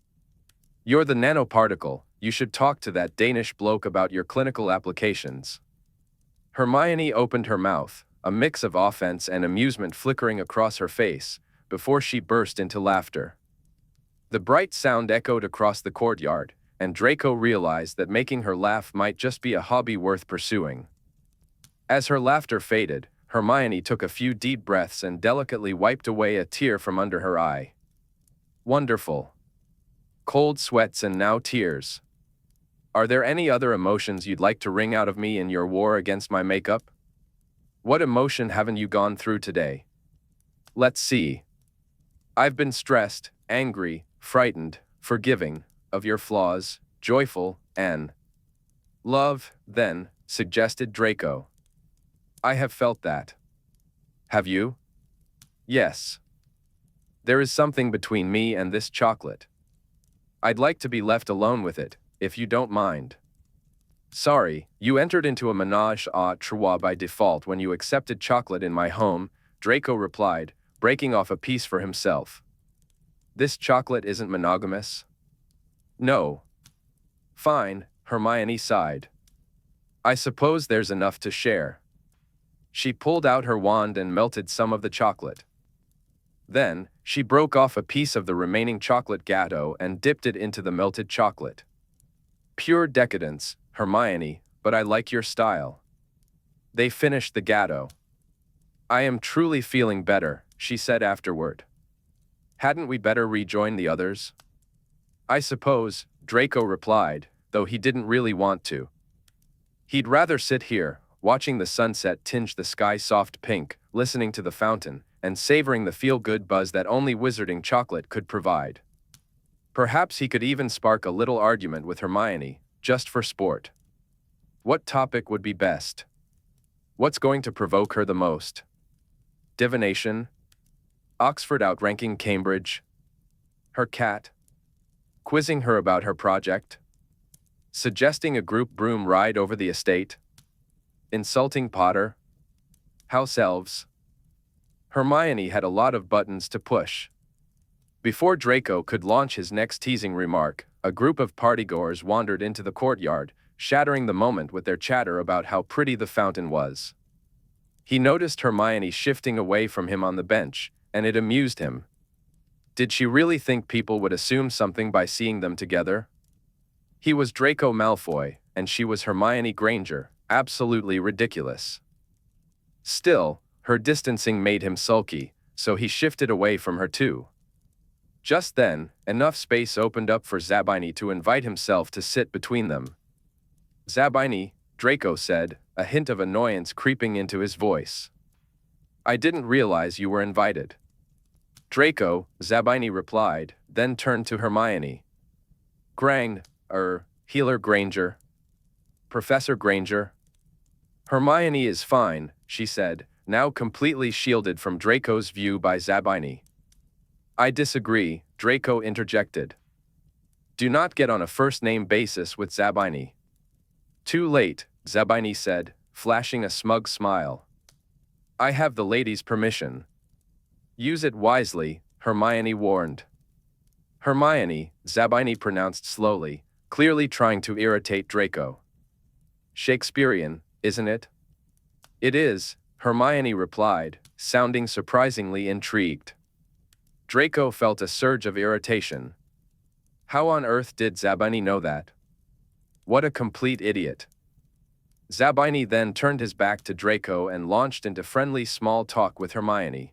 Speaker 1: You're the nanoparticle, you should talk to that Danish bloke about your clinical applications. Hermione opened her mouth, a mix of offense and amusement flickering across her face, before she burst into laughter. The bright sound echoed across the courtyard, and Draco realized that making her laugh might just be a hobby worth pursuing. As her laughter faded, Hermione took a few deep breaths and delicately wiped away a tear from under her eye. Wonderful. Cold sweats and now tears. Are there any other emotions you'd like to wring out of me in your war against my makeup? What emotion haven't you gone through today? Let's see. I've been stressed, angry, frightened, forgiving, of your flaws, joyful, and love, then, suggested Draco. I have felt that. Have you? Yes. There is something between me and this chocolate. I'd like to be left alone with it, if you don't mind. Sorry, you entered into a ménage à trois by default when you accepted chocolate in my home, Draco replied, breaking off a piece for himself. This chocolate isn't monogamous? No. Fine, Hermione sighed. I suppose there's enough to share. She pulled out her wand and melted some of the chocolate. Then, she broke off a piece of the remaining chocolate gâteau and dipped it into the melted chocolate. Pure decadence, Hermione, but I like your style. They finished the gâteau. I am truly feeling better, she said afterward. Hadn't we better rejoin the others? I suppose, Draco replied, though he didn't really want to. He'd rather sit here, watching the sunset tinge the sky soft pink, listening to the fountain, and savoring the feel-good buzz that only wizarding chocolate could provide. Perhaps he could even spark a little argument with Hermione, just for sport. What topic would be best? What's going to provoke her the most? Divination? Oxford outranking Cambridge? Her cat? Quizzing her about her project? Suggesting a group broom ride over the estate? Insulting Potter? House elves? Hermione had a lot of buttons to push. Before Draco could launch his next teasing remark, a group of partygoers wandered into the courtyard, shattering the moment with their chatter about how pretty the fountain was. He noticed Hermione shifting away from him on the bench, and it amused him. Did she really think people would assume something by seeing them together? He was Draco Malfoy, and she was Hermione Granger, absolutely ridiculous. Still, her distancing made him sulky, so he shifted away from her too. Just then, enough space opened up for Zabini to invite himself to sit between them. Zabini, Draco said, a hint of annoyance creeping into his voice. I didn't realize you were invited. Draco, Zabini replied, then turned to Hermione. Healer Granger. Professor Granger. Hermione is fine, she said, now completely shielded from Draco's view by Zabini. I disagree, Draco interjected. Do not get on a first-name basis with Zabini. Too late, Zabini said, flashing a smug smile. I have the lady's permission. Use it wisely, Hermione warned. Hermione, Zabini pronounced slowly, clearly trying to irritate Draco. Shakespearean, isn't it? It is, Hermione replied, sounding surprisingly intrigued. Draco felt a surge of irritation. How on earth did Zabini know that? What a complete idiot. Zabini then turned his back to Draco and launched into friendly small talk with Hermione.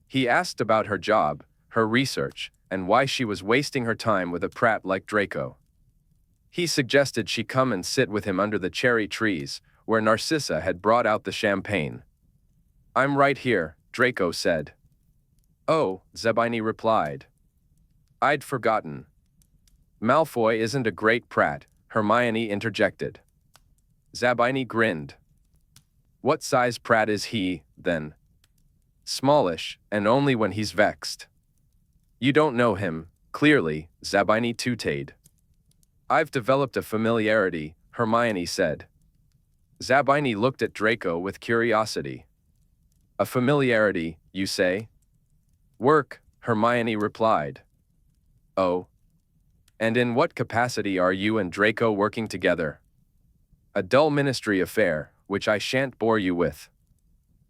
Speaker 1: He asked about her job, her research, and why she was wasting her time with a prat like Draco. He suggested she come and sit with him under the cherry trees, where Narcissa had brought out the champagne. I'm right here, Draco said. Oh, Zabini replied. I'd forgotten. Malfoy isn't a great prat, Hermione interjected. Zabini grinned. What size prat is he, then? Smallish, and only when he's vexed. You don't know him, clearly, Zabini tooted. I've developed a familiarity, Hermione said. Zabini looked at Draco with curiosity. A familiarity, you say? Work, Hermione replied. Oh. And in what capacity are you and Draco working together? A dull ministry affair, which I shan't bore you with.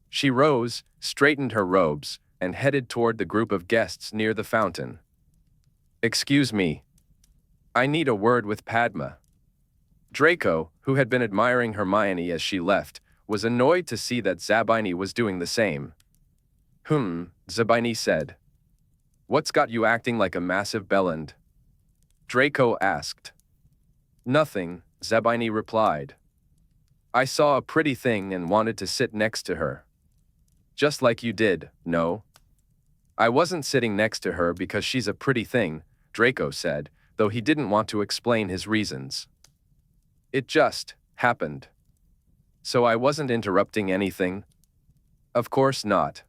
Speaker 1: She rose, straightened her robes, and headed toward the group of guests near the fountain. Excuse me. I need a word with Padma. Draco, who had been admiring Hermione as she left, was annoyed to see that Zabini was doing the same. Zabini said. What's got you acting like a massive bellend? Draco asked. Nothing, Zabini replied. I saw a pretty thing and wanted to sit next to her. Just like you did, no? I wasn't sitting next to her because she's a pretty thing, Draco said, though he didn't want to explain his reasons. It just happened. So I wasn't interrupting anything? Of course not.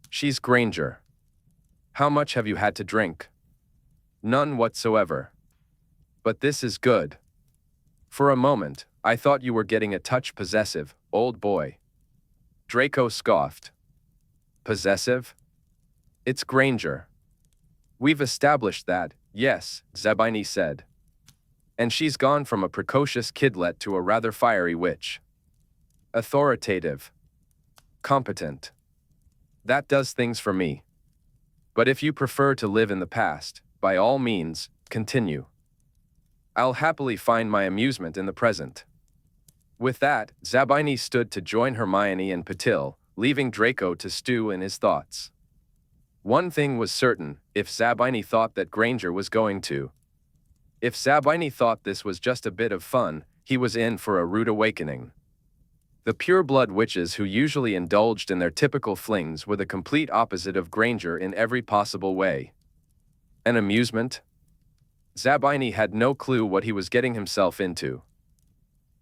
Speaker 1: She's Granger. How much have you had to drink? None whatsoever. But this is good. For a moment, I thought you were getting a touch possessive, old boy. Draco scoffed. Possessive? It's Granger. We've established that, yes, Zabini said. And she's gone from a precocious kidlet to a rather fiery witch. Authoritative. Competent. That does things for me. But if you prefer to live in the past, by all means, continue. I'll happily find my amusement in the present. With that, Zabini stood to join Hermione and Patil, leaving Draco to stew in his thoughts. One thing was certain, if Zabini thought that Granger was going to. If Zabini thought this was just a bit of fun, he was in for a rude awakening. The pure-blood witches who usually indulged in their typical flings were the complete opposite of Granger in every possible way. An amusement? Zabini had no clue what he was getting himself into.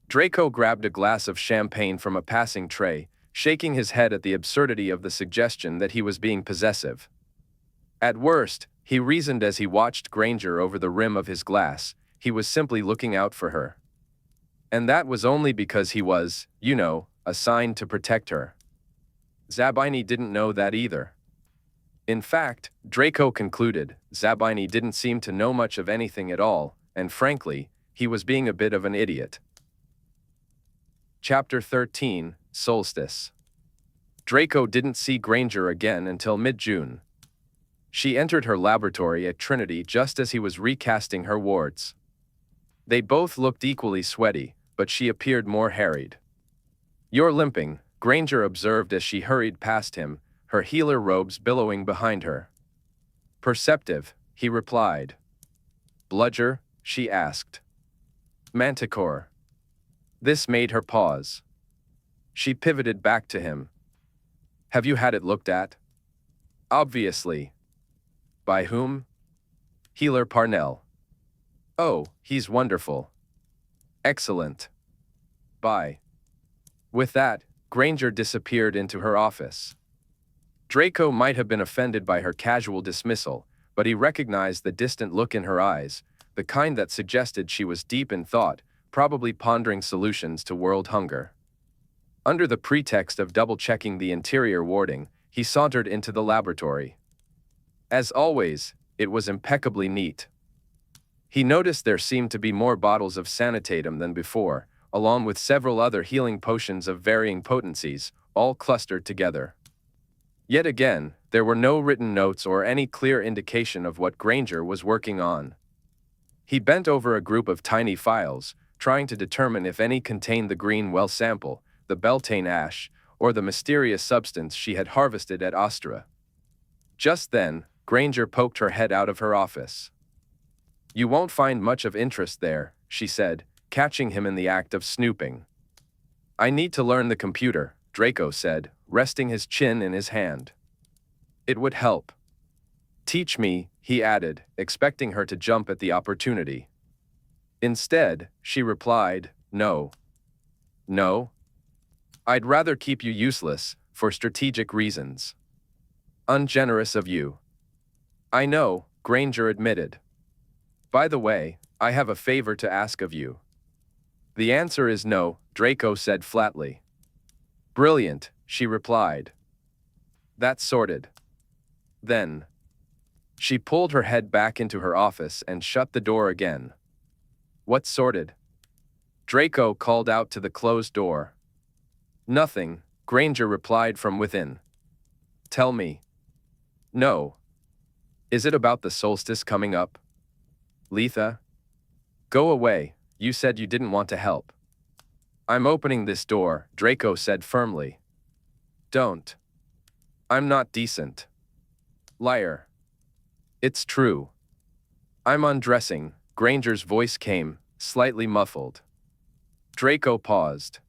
Speaker 1: Draco grabbed a glass of champagne from a passing tray, shaking his head at the absurdity of the suggestion that he was being possessive. At worst, he reasoned as he watched Granger over the rim of his glass, he was simply looking out for her. And that was only because he was, assigned to protect her. Zabini didn't know that either. In fact, Draco concluded, Zabini didn't seem to know much of anything at all, and frankly, he was being a bit of an idiot. Chapter 13, Solstice. Draco didn't see Granger again until mid-June. She entered her laboratory at Trinity just as he was recasting her wards. They both looked equally sweaty, but she appeared more harried. You're limping, Granger observed as she hurried past him, her healer robes billowing behind her. Perceptive, he replied. Bludger, she asked. Manticore. This made her pause. She pivoted back to him. Have you had it looked at? Obviously. By whom? Healer Parnell. Oh, he's wonderful. Excellent. Bye. With that, Granger disappeared into her office. Draco might have been offended by her casual dismissal, but he recognized the distant look in her eyes, the kind that suggested she was deep in thought, probably pondering solutions to world hunger. Under the pretext of double-checking the interior warding, he sauntered into the laboratory. As always, it was impeccably neat. He noticed there seemed to be more bottles of sanitatum than before, along with several other healing potions of varying potencies, all clustered together. Yet again, there were no written notes or any clear indication of what Granger was working on. He bent over a group of tiny files, trying to determine if any contained the green well sample, the Beltane ash, or the mysterious substance she had harvested at Ostra. Just then, Granger poked her head out of her office. "You won't find much of interest there," she said, catching him in the act of snooping. "I need to learn the computer," Draco said, resting his chin in his hand. "It would help." "Teach me," he added, expecting her to jump at the opportunity. Instead, she replied, "No. No? I'd rather keep you useless, for strategic reasons." "Ungenerous of you." "I know," Granger admitted. "By the way, I have a favor to ask of you." "The answer is no," Draco said flatly. "Brilliant," she replied. "That's sorted." Then, she pulled her head back into her office and shut the door again. "What's sorted?" Draco called out to the closed door. "Nothing," Granger replied from within. "Tell me." "No." "Is it about the solstice coming up?" "Letha?" "Go away, you said you didn't want to help." "I'm opening this door," Draco said firmly. "Don't." "I'm not decent." "Liar." "It's true." "I'm undressing," Granger's voice came, slightly muffled. Draco paused.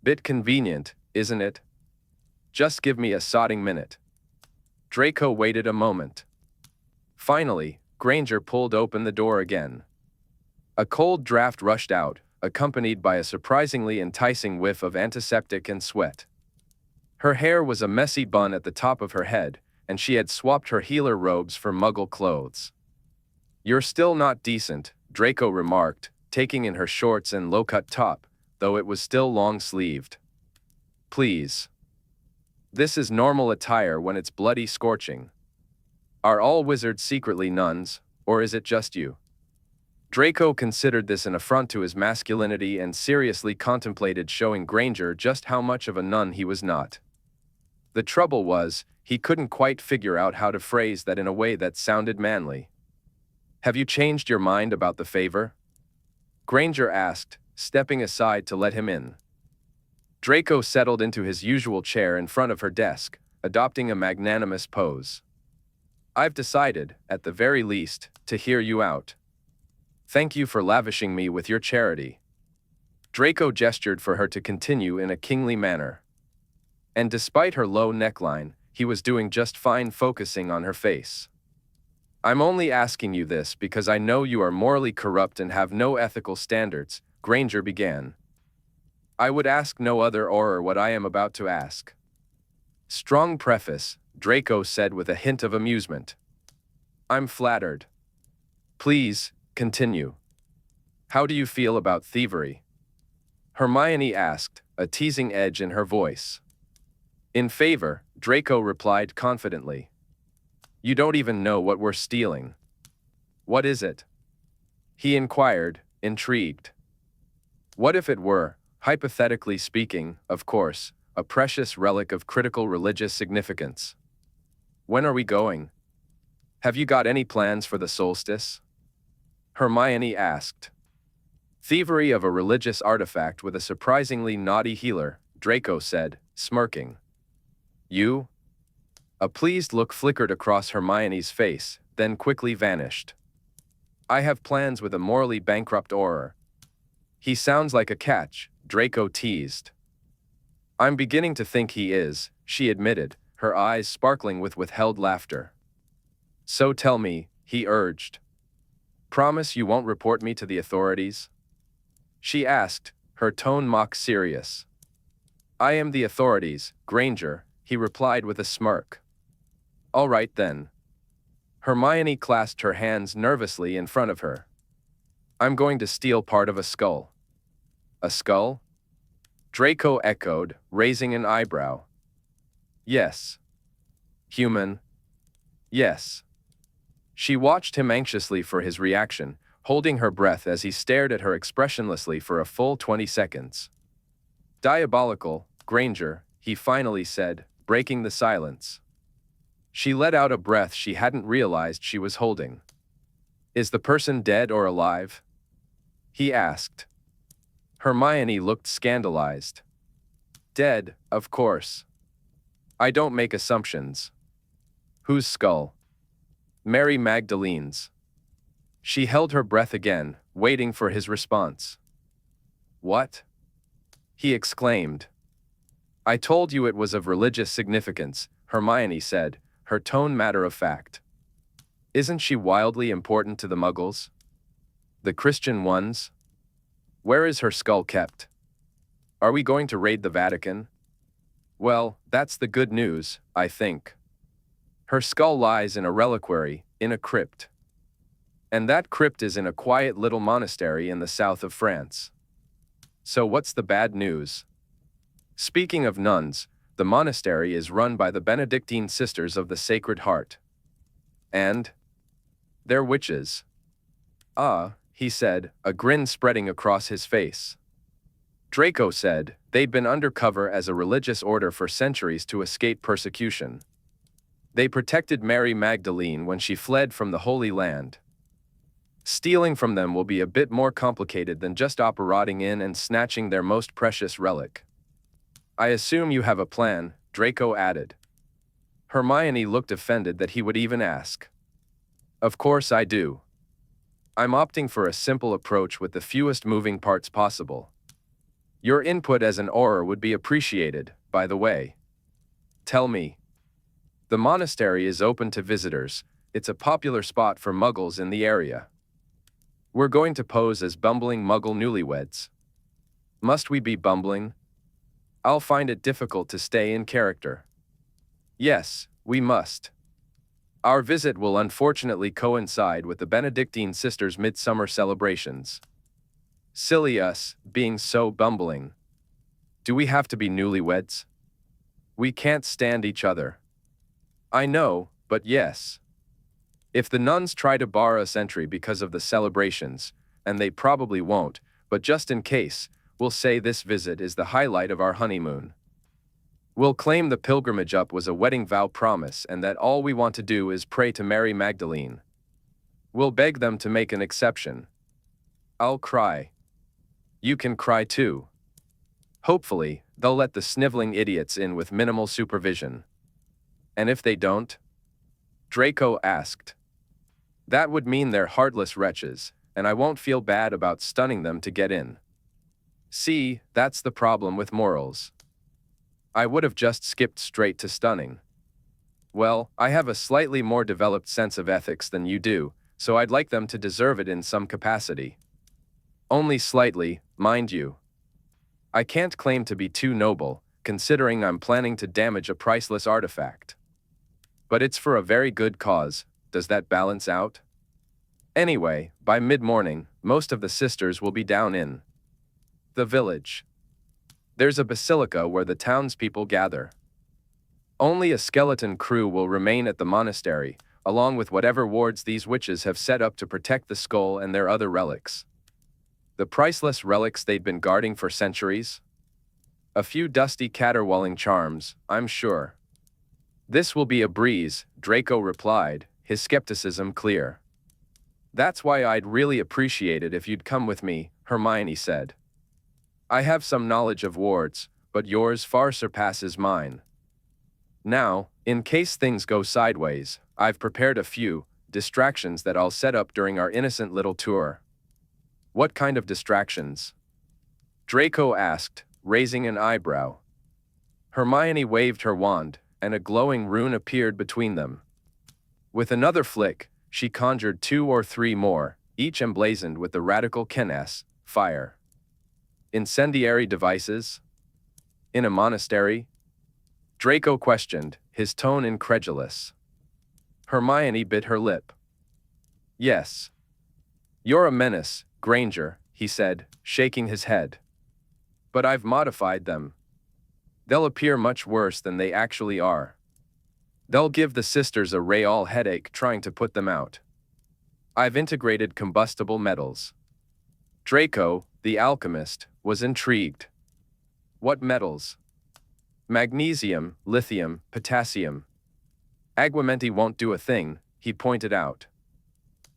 Speaker 1: "Bit convenient, isn't it? Just give me a sodding minute." Draco waited a moment. Finally, Granger pulled open the door again. A cold draft rushed out, accompanied by a surprisingly enticing whiff of antiseptic and sweat. Her hair was a messy bun at the top of her head, and she had swapped her healer robes for Muggle clothes. "You're still not decent," Draco remarked, taking in her shorts and low-cut top, though it was still long-sleeved. "Please. This is normal attire when it's bloody scorching. Are all wizards secretly nuns, or is it just you?" Draco considered this an affront to his masculinity and seriously contemplated showing Granger just how much of a nun he was not. The trouble was, he couldn't quite figure out how to phrase that in a way that sounded manly. "Have you changed your mind about the favor?" Granger asked, stepping aside to let him in. Draco settled into his usual chair in front of her desk, adopting a magnanimous pose. "I've decided, at the very least, to hear you out. Thank you for lavishing me with your charity." Draco gestured for her to continue in a kingly manner. And despite her low neckline, he was doing just fine focusing on her face. "I'm only asking you this because I know you are morally corrupt and have no ethical standards," Granger began. "I would ask no other or what I am about to ask." "Strong preface," Draco said with a hint of amusement. "I'm flattered. Please, continue. How do you feel about thievery?" Hermione asked, a teasing edge in her voice. "In favor," Draco replied confidently. "You don't even know what we're stealing." "What is it?" he inquired, intrigued. "What if it were, hypothetically speaking, of course, a precious relic of critical religious significance? When are we going? Have you got any plans for the solstice?" Hermione asked. "Thievery of a religious artifact with a surprisingly naughty healer," Draco said, smirking. "You?" A pleased look flickered across Hermione's face, then quickly vanished. "I have plans with a morally bankrupt Auror." "He sounds like a catch," Draco teased. "I'm beginning to think he is," she admitted, her eyes sparkling with withheld laughter. "So tell me," he urged. "Promise you won't report me to the authorities?" She asked, her tone mock serious. "I am the authorities, Granger," he replied with a smirk. "All right then." Hermione clasped her hands nervously in front of her. "I'm going to steal part of a skull." "A skull?" Draco echoed, raising an eyebrow. Yes. Human? Yes. She watched him anxiously for his reaction, holding her breath as he stared at her expressionlessly for a full 20 seconds. Diabolical, Granger, he finally said, breaking the silence. She let out a breath she hadn't realized she was holding. Is the person dead or alive? He asked. Hermione looked scandalized. Dead, of course. I don't make assumptions. Whose skull? Mary Magdalene's. She held her breath again, waiting for his response. What? He exclaimed. I told you it was of religious significance, Hermione said, her tone matter of fact. Isn't she wildly important to the Muggles? The Christian ones? Where is her skull kept? Are we going to raid the Vatican? Well, that's the good news, I think. Her skull lies in a reliquary, in a crypt. And that crypt is in a quiet little monastery in the south of France. So what's the bad news? Speaking of nuns, the monastery is run by the Benedictine Sisters of the Sacred Heart. And? They're witches. Ah, he said, a grin spreading across his face. Draco said they'd been undercover as a religious order for centuries to escape persecution. They protected Mary Magdalene when she fled from the Holy Land. Stealing from them will be a bit more complicated than just operating in and snatching their most precious relic. I assume you have a plan, Draco added. Hermione looked offended that he would even ask. Of course I do. I'm opting for a simple approach with the fewest moving parts possible. Your input as an Auror would be appreciated, by the way. Tell me. The monastery is open to visitors. It's a popular spot for Muggles in the area. We're going to pose as bumbling Muggle newlyweds. Must we be bumbling? I'll find it difficult to stay in character. Yes, we must. Our visit will unfortunately coincide with the Benedictine Sisters' midsummer celebrations. Silly us, being so bumbling. Do we have to be newlyweds? We can't stand each other. I know, but yes. If the nuns try to bar us entry because of the celebrations, and they probably won't, but just in case, we'll say this visit is the highlight of our honeymoon. We'll claim the pilgrimage up was a wedding vow promise and that all we want to do is pray to Mary Magdalene. We'll beg them to make an exception. I'll cry. You can cry too. Hopefully, they'll let the sniveling idiots in with minimal supervision. And if they don't? Draco asked. That would mean they're heartless wretches, and I won't feel bad about stunning them to get in. See, that's the problem with morals. I would have just skipped straight to stunning. Well, I have a slightly more developed sense of ethics than you do, so I'd like them to deserve it in some capacity. Only slightly, mind you. I can't claim to be too noble, considering I'm planning to damage a priceless artifact. But it's for a very good cause. Does that balance out? Anyway, by mid-morning, most of the sisters will be down in the village. There's a basilica where the townspeople gather. Only a skeleton crew will remain at the monastery, along with whatever wards these witches have set up to protect the skull and their other relics. The priceless relics they'd been guarding for centuries? A few dusty caterwauling charms, I'm sure. This will be a breeze, Draco replied, his skepticism clear. That's why I'd really appreciate it if you'd come with me, Hermione said. I have some knowledge of wards, but yours far surpasses mine. Now, in case things go sideways, I've prepared a few distractions that I'll set up during our innocent little tour. What kind of distractions? Draco asked, raising an eyebrow. Hermione waved her wand, and a glowing rune appeared between them. With another flick, she conjured 2 or 3 more, each emblazoned with the radical Kenes, fire. Incendiary devices? In a monastery? Draco questioned, his tone incredulous. Hermione bit her lip. Yes. You're a menace, Granger, he said, shaking his head. But I've modified them. They'll appear much worse than they actually are. They'll give the sisters a real headache trying to put them out. I've integrated combustible metals. Draco, the alchemist, was intrigued. What metals? Magnesium, lithium, potassium. Aguamenti won't do a thing, he pointed out.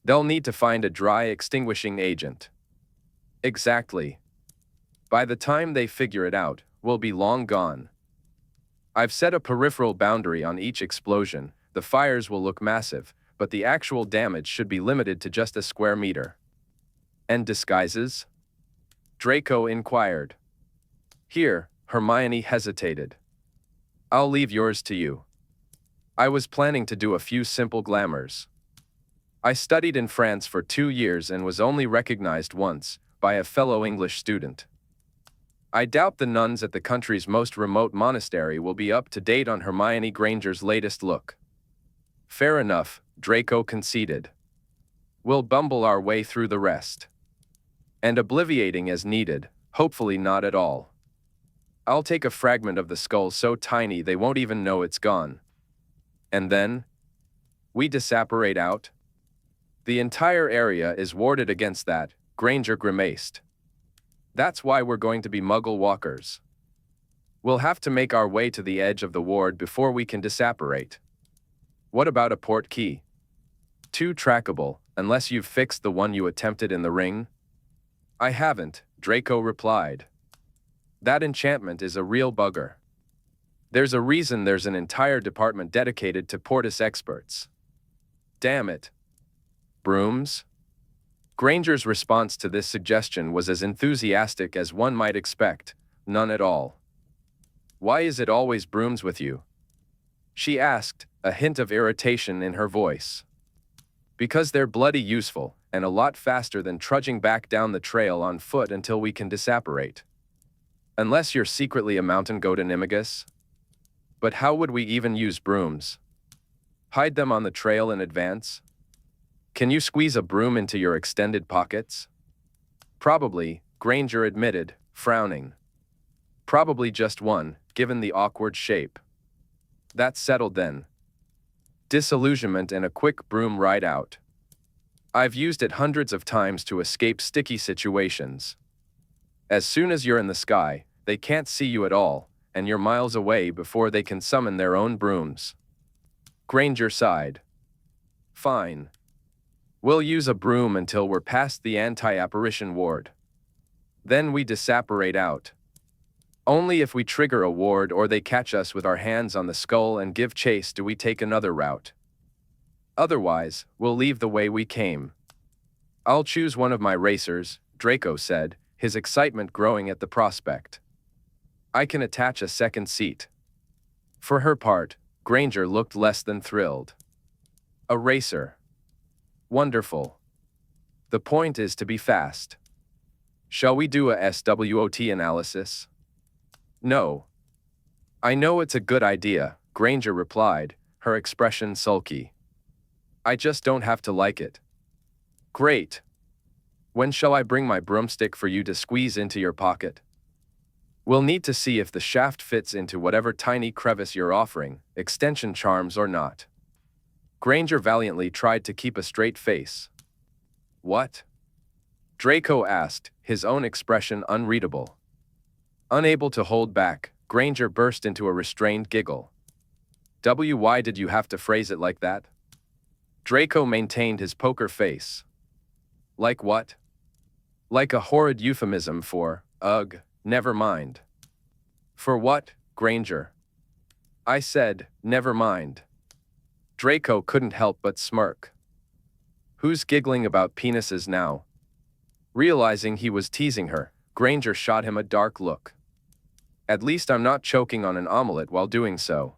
Speaker 1: They'll need to find a dry extinguishing agent. Exactly. By the time they figure it out, we'll be long gone. I've set a peripheral boundary on each explosion. The fires will look massive, but the actual damage should be limited to just a square meter. And disguises? Draco inquired. Here, Hermione hesitated. I'll leave yours to you. I was planning to do a few simple glamours. I studied in France for 2 years and was only recognized once, by a fellow English student. I doubt the nuns at the country's most remote monastery will be up to date on Hermione Granger's latest look. Fair enough, Draco conceded. We'll bumble our way through the rest. And obliviating as needed, hopefully not at all. I'll take a fragment of the skull so tiny they won't even know it's gone. And then? We disapparate out? The entire area is warded against that, Granger grimaced. That's why we're going to be Muggle walkers. We'll have to make our way to the edge of the ward before we can disapparate. What about a port key? Too trackable, unless you've fixed the one you attempted in the ring? I haven't, Draco replied. That enchantment is a real bugger. There's a reason there's an entire department dedicated to Portus experts. Damn it. Brooms? Granger's response to this suggestion was as enthusiastic as one might expect, none at all. Why is it always brooms with you? She asked, a hint of irritation in her voice. Because they're bloody useful, and a lot faster than trudging back down the trail on foot until we can disapparate. Unless you're secretly a mountain goat animagus? But how would we even use brooms? Hide them on the trail in advance? Can you squeeze a broom into your extended pockets? Probably, Granger admitted, frowning. Probably just one, given the awkward shape. That's settled then. Disillusionment and a quick broom ride out. I've used it hundreds of times to escape sticky situations. As soon as you're in the sky, they can't see you at all, and you're miles away before they can summon their own brooms. Granger sighed. Fine. We'll use a broom until we're past the anti-apparition ward. Then we disapparate out. Only if we trigger a ward or they catch us with our hands on the skull and give chase do we take another route. Otherwise, we'll leave the way we came. I'll choose one of my racers, Draco said, his excitement growing at the prospect. I can attach a second seat. For her part, Granger looked less than thrilled. A racer. Wonderful. The point is to be fast. Shall we do a SWOT analysis? No. I know it's a good idea, Granger replied, her expression sulky. I just don't have to like it. Great. When shall I bring my broomstick for you to squeeze into your pocket? We'll need to see if the shaft fits into whatever tiny crevice you're offering, extension charms or not. Granger valiantly tried to keep a straight face. What? Draco asked, his own expression unreadable. Unable to hold back, Granger burst into a restrained giggle. Why did you have to phrase it like that? Draco maintained his poker face. Like what? Like a horrid euphemism for, ugh, never mind. For what, Granger? I said, never mind. Draco couldn't help but smirk. Who's giggling about penises now? Realizing he was teasing her, Granger shot him a dark look. At least I'm not choking on an omelette while doing so.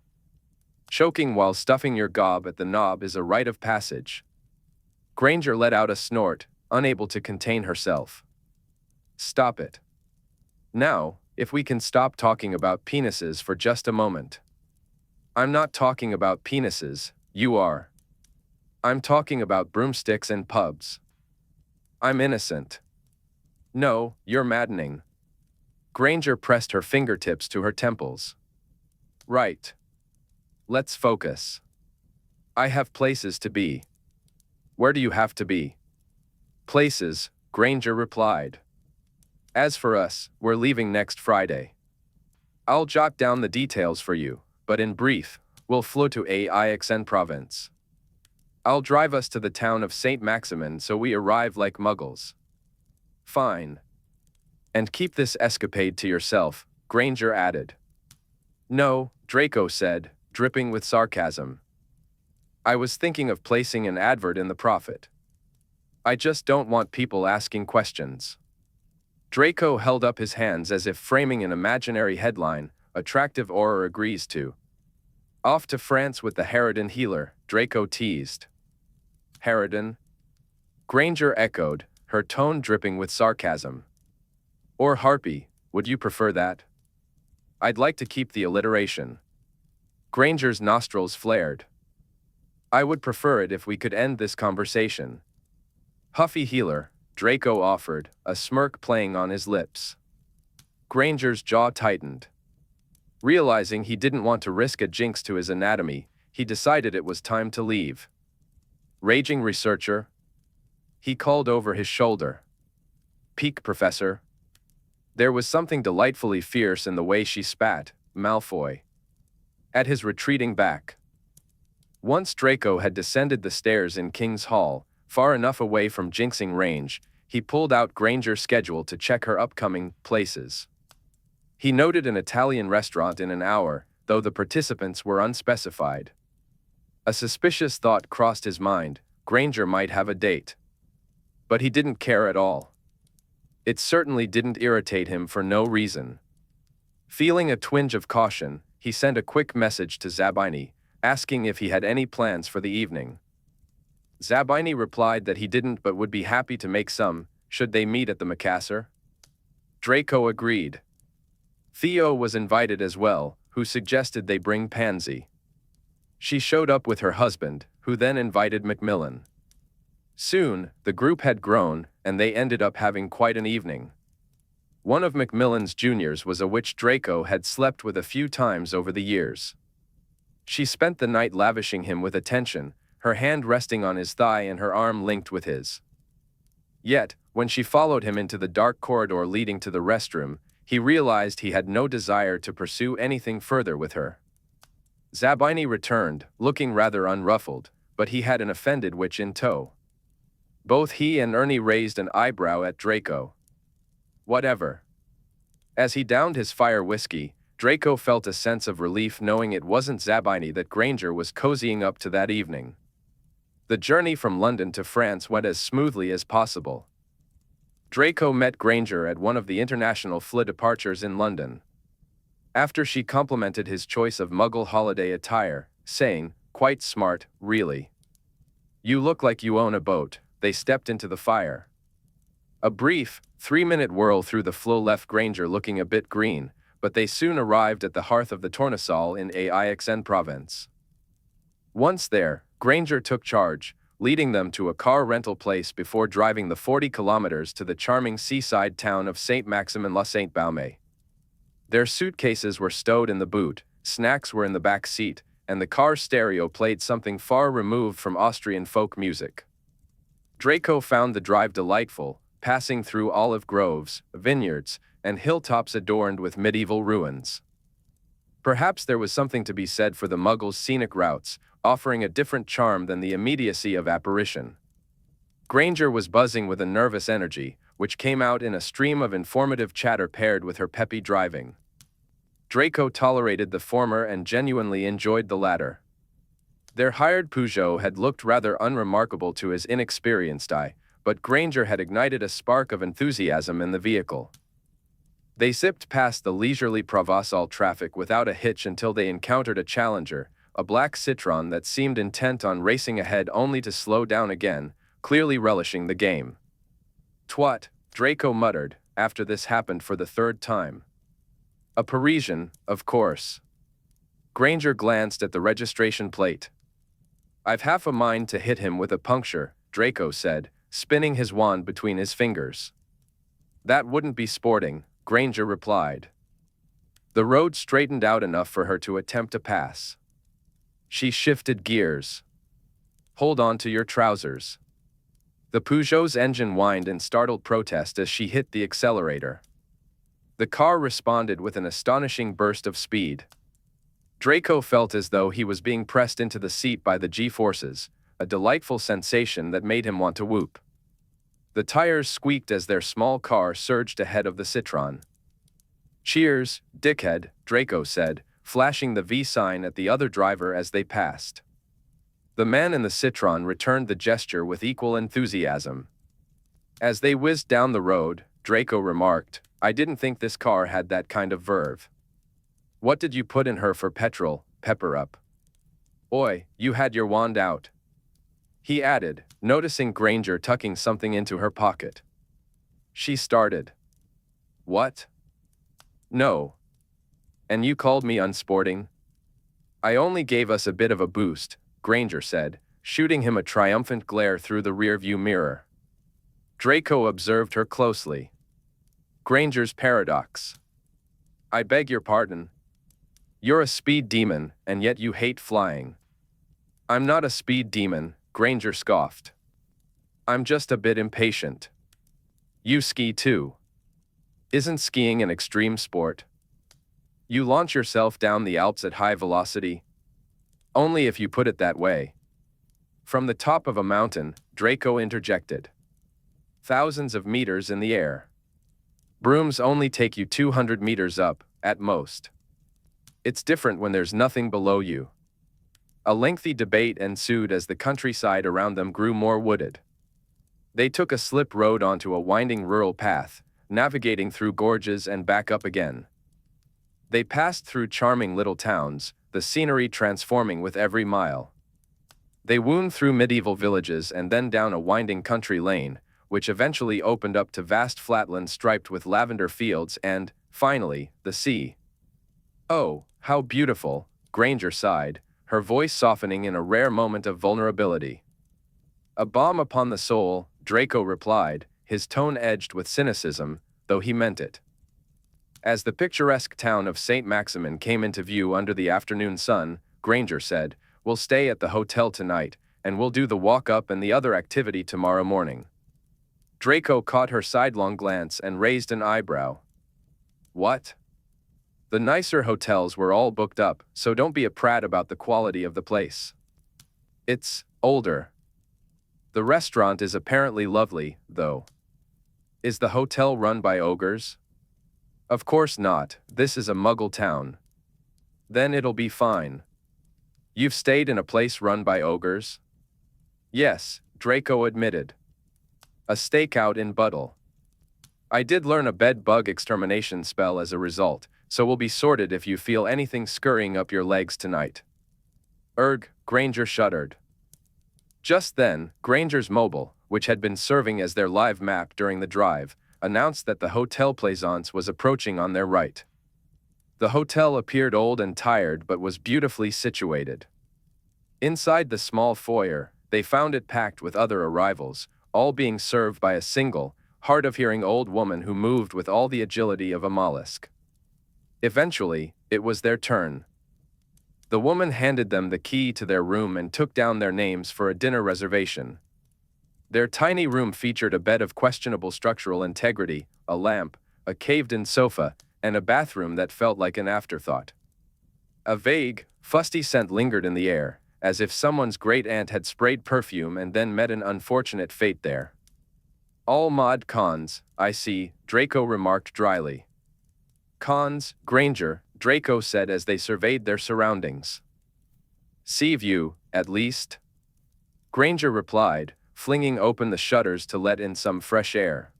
Speaker 1: Choking while stuffing your gob at the knob is a rite of passage. Granger let out a snort, unable to contain herself. Stop it. Now, if we can stop talking about penises for just a moment. I'm not talking about penises, you are. I'm talking about broomsticks and pubs. I'm innocent. No, you're maddening. Granger pressed her fingertips to her temples. Right. Let's focus. I have places to be. Where do you have to be? Places, Granger replied. As for us, we're leaving next Friday. I'll jot down the details for you, but in brief, we'll flow to Aixen province. I'll drive us to the town of St. Maximin so we arrive like muggles. Fine. And keep this escapade to yourself, Granger added. No, Draco said, dripping with sarcasm. I was thinking of placing an advert in the Prophet. I just don't want people asking questions. Draco held up his hands as if framing an imaginary headline, attractive Auror agrees to. Off to France with the Harridan healer, Draco teased. Harridan? Granger echoed, her tone dripping with sarcasm. Or Harpy, would you prefer that? I'd like to keep the alliteration. Granger's nostrils flared. I would prefer it if we could end this conversation. Huffy healer, Draco offered, a smirk playing on his lips. Granger's jaw tightened. Realizing he didn't want to risk a jinx to his anatomy, he decided it was time to leave. Raging researcher? He called over his shoulder. Peek, Professor. There was something delightfully fierce in the way she spat, Malfoy. At his retreating back. Once Draco had descended the stairs in King's Hall, far enough away from jinxing range, he pulled out Granger's schedule to check her upcoming places. He noted an Italian restaurant in an hour, though the participants were unspecified. A suspicious thought crossed his mind, Granger might have a date. But he didn't care at all. It certainly didn't irritate him for no reason. Feeling a twinge of caution, he sent a quick message to Zabini, asking if he had any plans for the evening. Zabini replied that he didn't but would be happy to make some, should they meet at the Macassar. Draco agreed. Theo was invited as well, who suggested they bring Pansy. She showed up with her husband, who then invited Macmillan. Soon, the group had grown, and they ended up having quite an evening. One of Macmillan's juniors was a witch Draco had slept with a few times over the years. She spent the night lavishing him with attention, her hand resting on his thigh and her arm linked with his. Yet, when she followed him into the dark corridor leading to the restroom, he realized he had no desire to pursue anything further with her. Zabini returned, looking rather unruffled, but he had an offended witch in tow. Both he and Ernie raised an eyebrow at Draco. Whatever. As he downed his fire whiskey, Draco felt a sense of relief knowing it wasn't Zabini that Granger was cozying up to that evening. The journey from London to France went as smoothly as possible. Draco met Granger at one of the international FLA departures in London. After she complimented his choice of Muggle holiday attire, saying, "Quite smart, really. You look like you own a boat," they stepped into the fire. A brief, 3-minute whirl through the flow left Granger looking a bit green, but they soon arrived at the hearth of the Tournesol in Aixen province. Once there, Granger took charge, leading them to a car rental place before driving the 40 kilometers to the charming seaside town of St. Maximin-la-Saint-Baume. Their suitcases were stowed in the boot, snacks were in the back seat, and the car stereo played something far removed from Austrian folk music. Draco found the drive delightful, passing through olive groves, vineyards, and hilltops adorned with medieval ruins. Perhaps there was something to be said for the Muggles' scenic routes, offering a different charm than the immediacy of apparition. Granger was buzzing with a nervous energy, which came out in a stream of informative chatter paired with her peppy driving. Draco tolerated the former and genuinely enjoyed the latter. Their hired Peugeot had looked rather unremarkable to his inexperienced eye, but Granger had ignited a spark of enthusiasm in the vehicle. They zipped past the leisurely Provençal traffic without a hitch until they encountered a Challenger, a black Citroën that seemed intent on racing ahead only to slow down again, clearly relishing the game. "Twat," Draco muttered, after this happened for the third time. "A Parisian, of course." Granger glanced at the registration plate. "I've half a mind to hit him with a puncture," Draco said, spinning his wand between his fingers. "That wouldn't be sporting," Granger replied. The road straightened out enough for her to attempt a pass. She shifted gears. "Hold on to your trousers." The Peugeot's engine whined in startled protest as she hit the accelerator. The car responded with an astonishing burst of speed. Draco felt as though he was being pressed into the seat by the G-forces, a delightful sensation that made him want to whoop. The tires squeaked as their small car surged ahead of the Citroën. "Cheers, dickhead," Draco said, flashing the V sign at the other driver as they passed. The man in the Citroën returned the gesture with equal enthusiasm. As they whizzed down the road, Draco remarked, "I didn't think this car had that kind of verve. What did you put in her for petrol, pepper up? Oi, you had your wand out," he added, noticing Granger tucking something into her pocket. She started. "What? No. And you called me unsporting?" "I only gave us a bit of a boost," Granger said, shooting him a triumphant glare through the rearview mirror. Draco observed her closely. Granger's paradox. "I beg your pardon. You're a speed demon, and yet you hate flying." "I'm not a speed demon," Granger scoffed. "I'm just a bit impatient." "You ski too. Isn't skiing an extreme sport? You launch yourself down the Alps at high velocity?" "Only if you put it that way." From the top of a mountain, Draco interjected. "Thousands of meters in the air. Brooms only take you 200 meters up, at most. It's different when there's nothing below you." A lengthy debate ensued as the countryside around them grew more wooded. They took a slip road onto a winding rural path, navigating through gorges and back up again. They passed through charming little towns, the scenery transforming with every mile. They wound through medieval villages and then down a winding country lane, which eventually opened up to vast flatlands striped with lavender fields and, finally, the sea. "Oh, how beautiful," Granger sighed, her voice softening in a rare moment of vulnerability. "A balm upon the soul," Draco replied, his tone edged with cynicism, though he meant it. As the picturesque town of St. Maximin came into view under the afternoon sun, Granger said, "We'll stay at the hotel tonight, and we'll do the walk-up and the other activity tomorrow morning." Draco caught her sidelong glance and raised an eyebrow. "What?" "The nicer hotels were all booked up, so don't be a prat about the quality of the place. It's older. The restaurant is apparently lovely, though." "Is the hotel run by ogres?" "Of course not, this is a muggle town." "Then it'll be fine." "You've stayed in a place run by ogres?" "Yes," Draco admitted. "A stakeout in Buttle. I did learn a bed bug extermination spell as a result, so we'll be sorted if you feel anything scurrying up your legs tonight." "Erg," Granger shuddered. Just then, Granger's mobile, which had been serving as their live map during the drive, announced that the Hotel Plaisance was approaching on their right. The hotel appeared old and tired but was beautifully situated. Inside the small foyer, they found it packed with other arrivals, all being served by a single, hard-of-hearing old woman who moved with all the agility of a mollusk. Eventually, it was their turn. The woman handed them the key to their room and took down their names for a dinner reservation. Their tiny room featured a bed of questionable structural integrity, a lamp, a caved-in sofa, and a bathroom that felt like an afterthought. A vague, fusty scent lingered in the air, as if someone's great-aunt had sprayed perfume and then met an unfortunate fate there. "All mod cons, I see," Draco remarked dryly. "Cons, Granger," Draco said as they surveyed their surroundings. "Sea view, at least," Granger replied, flinging open the shutters to let in some fresh air.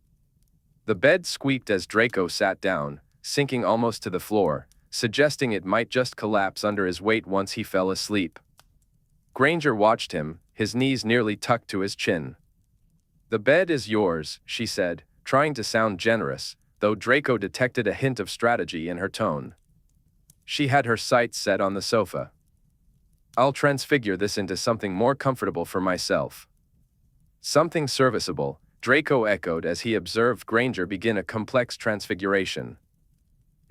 Speaker 1: The bed squeaked as Draco sat down, sinking almost to the floor, suggesting it might just collapse under his weight once he fell asleep. Granger watched him, his knees nearly tucked to his chin. "The bed is yours," she said, trying to sound generous, though Draco detected a hint of strategy in her tone. She had her sights set on the sofa. "I'll transfigure this into something more comfortable for myself." "Something serviceable," Draco echoed as he observed Granger begin a complex transfiguration.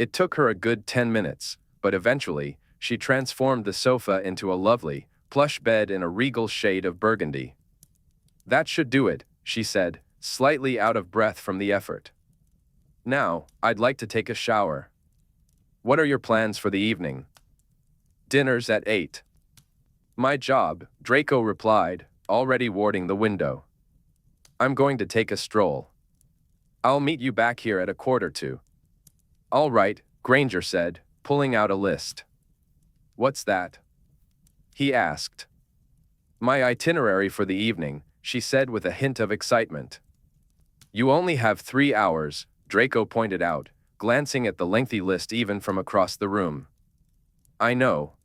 Speaker 1: It took her a good 10 minutes, but eventually, she transformed the sofa into a lovely, plush bed in a regal shade of burgundy. "That should do it," she said, slightly out of breath from the effort. "Now, I'd like to take a shower. What are your plans for the evening?" "Dinner's at 8. "My job," Draco replied, already warding the window. "I'm going to take a stroll. I'll meet you back here at 1:45. "All right," Granger said, pulling out a list. "What's that?" he asked. "My itinerary for the evening," she said with a hint of excitement. "You only have 3 hours," Draco pointed out, glancing at the lengthy list even from across the room. "I know.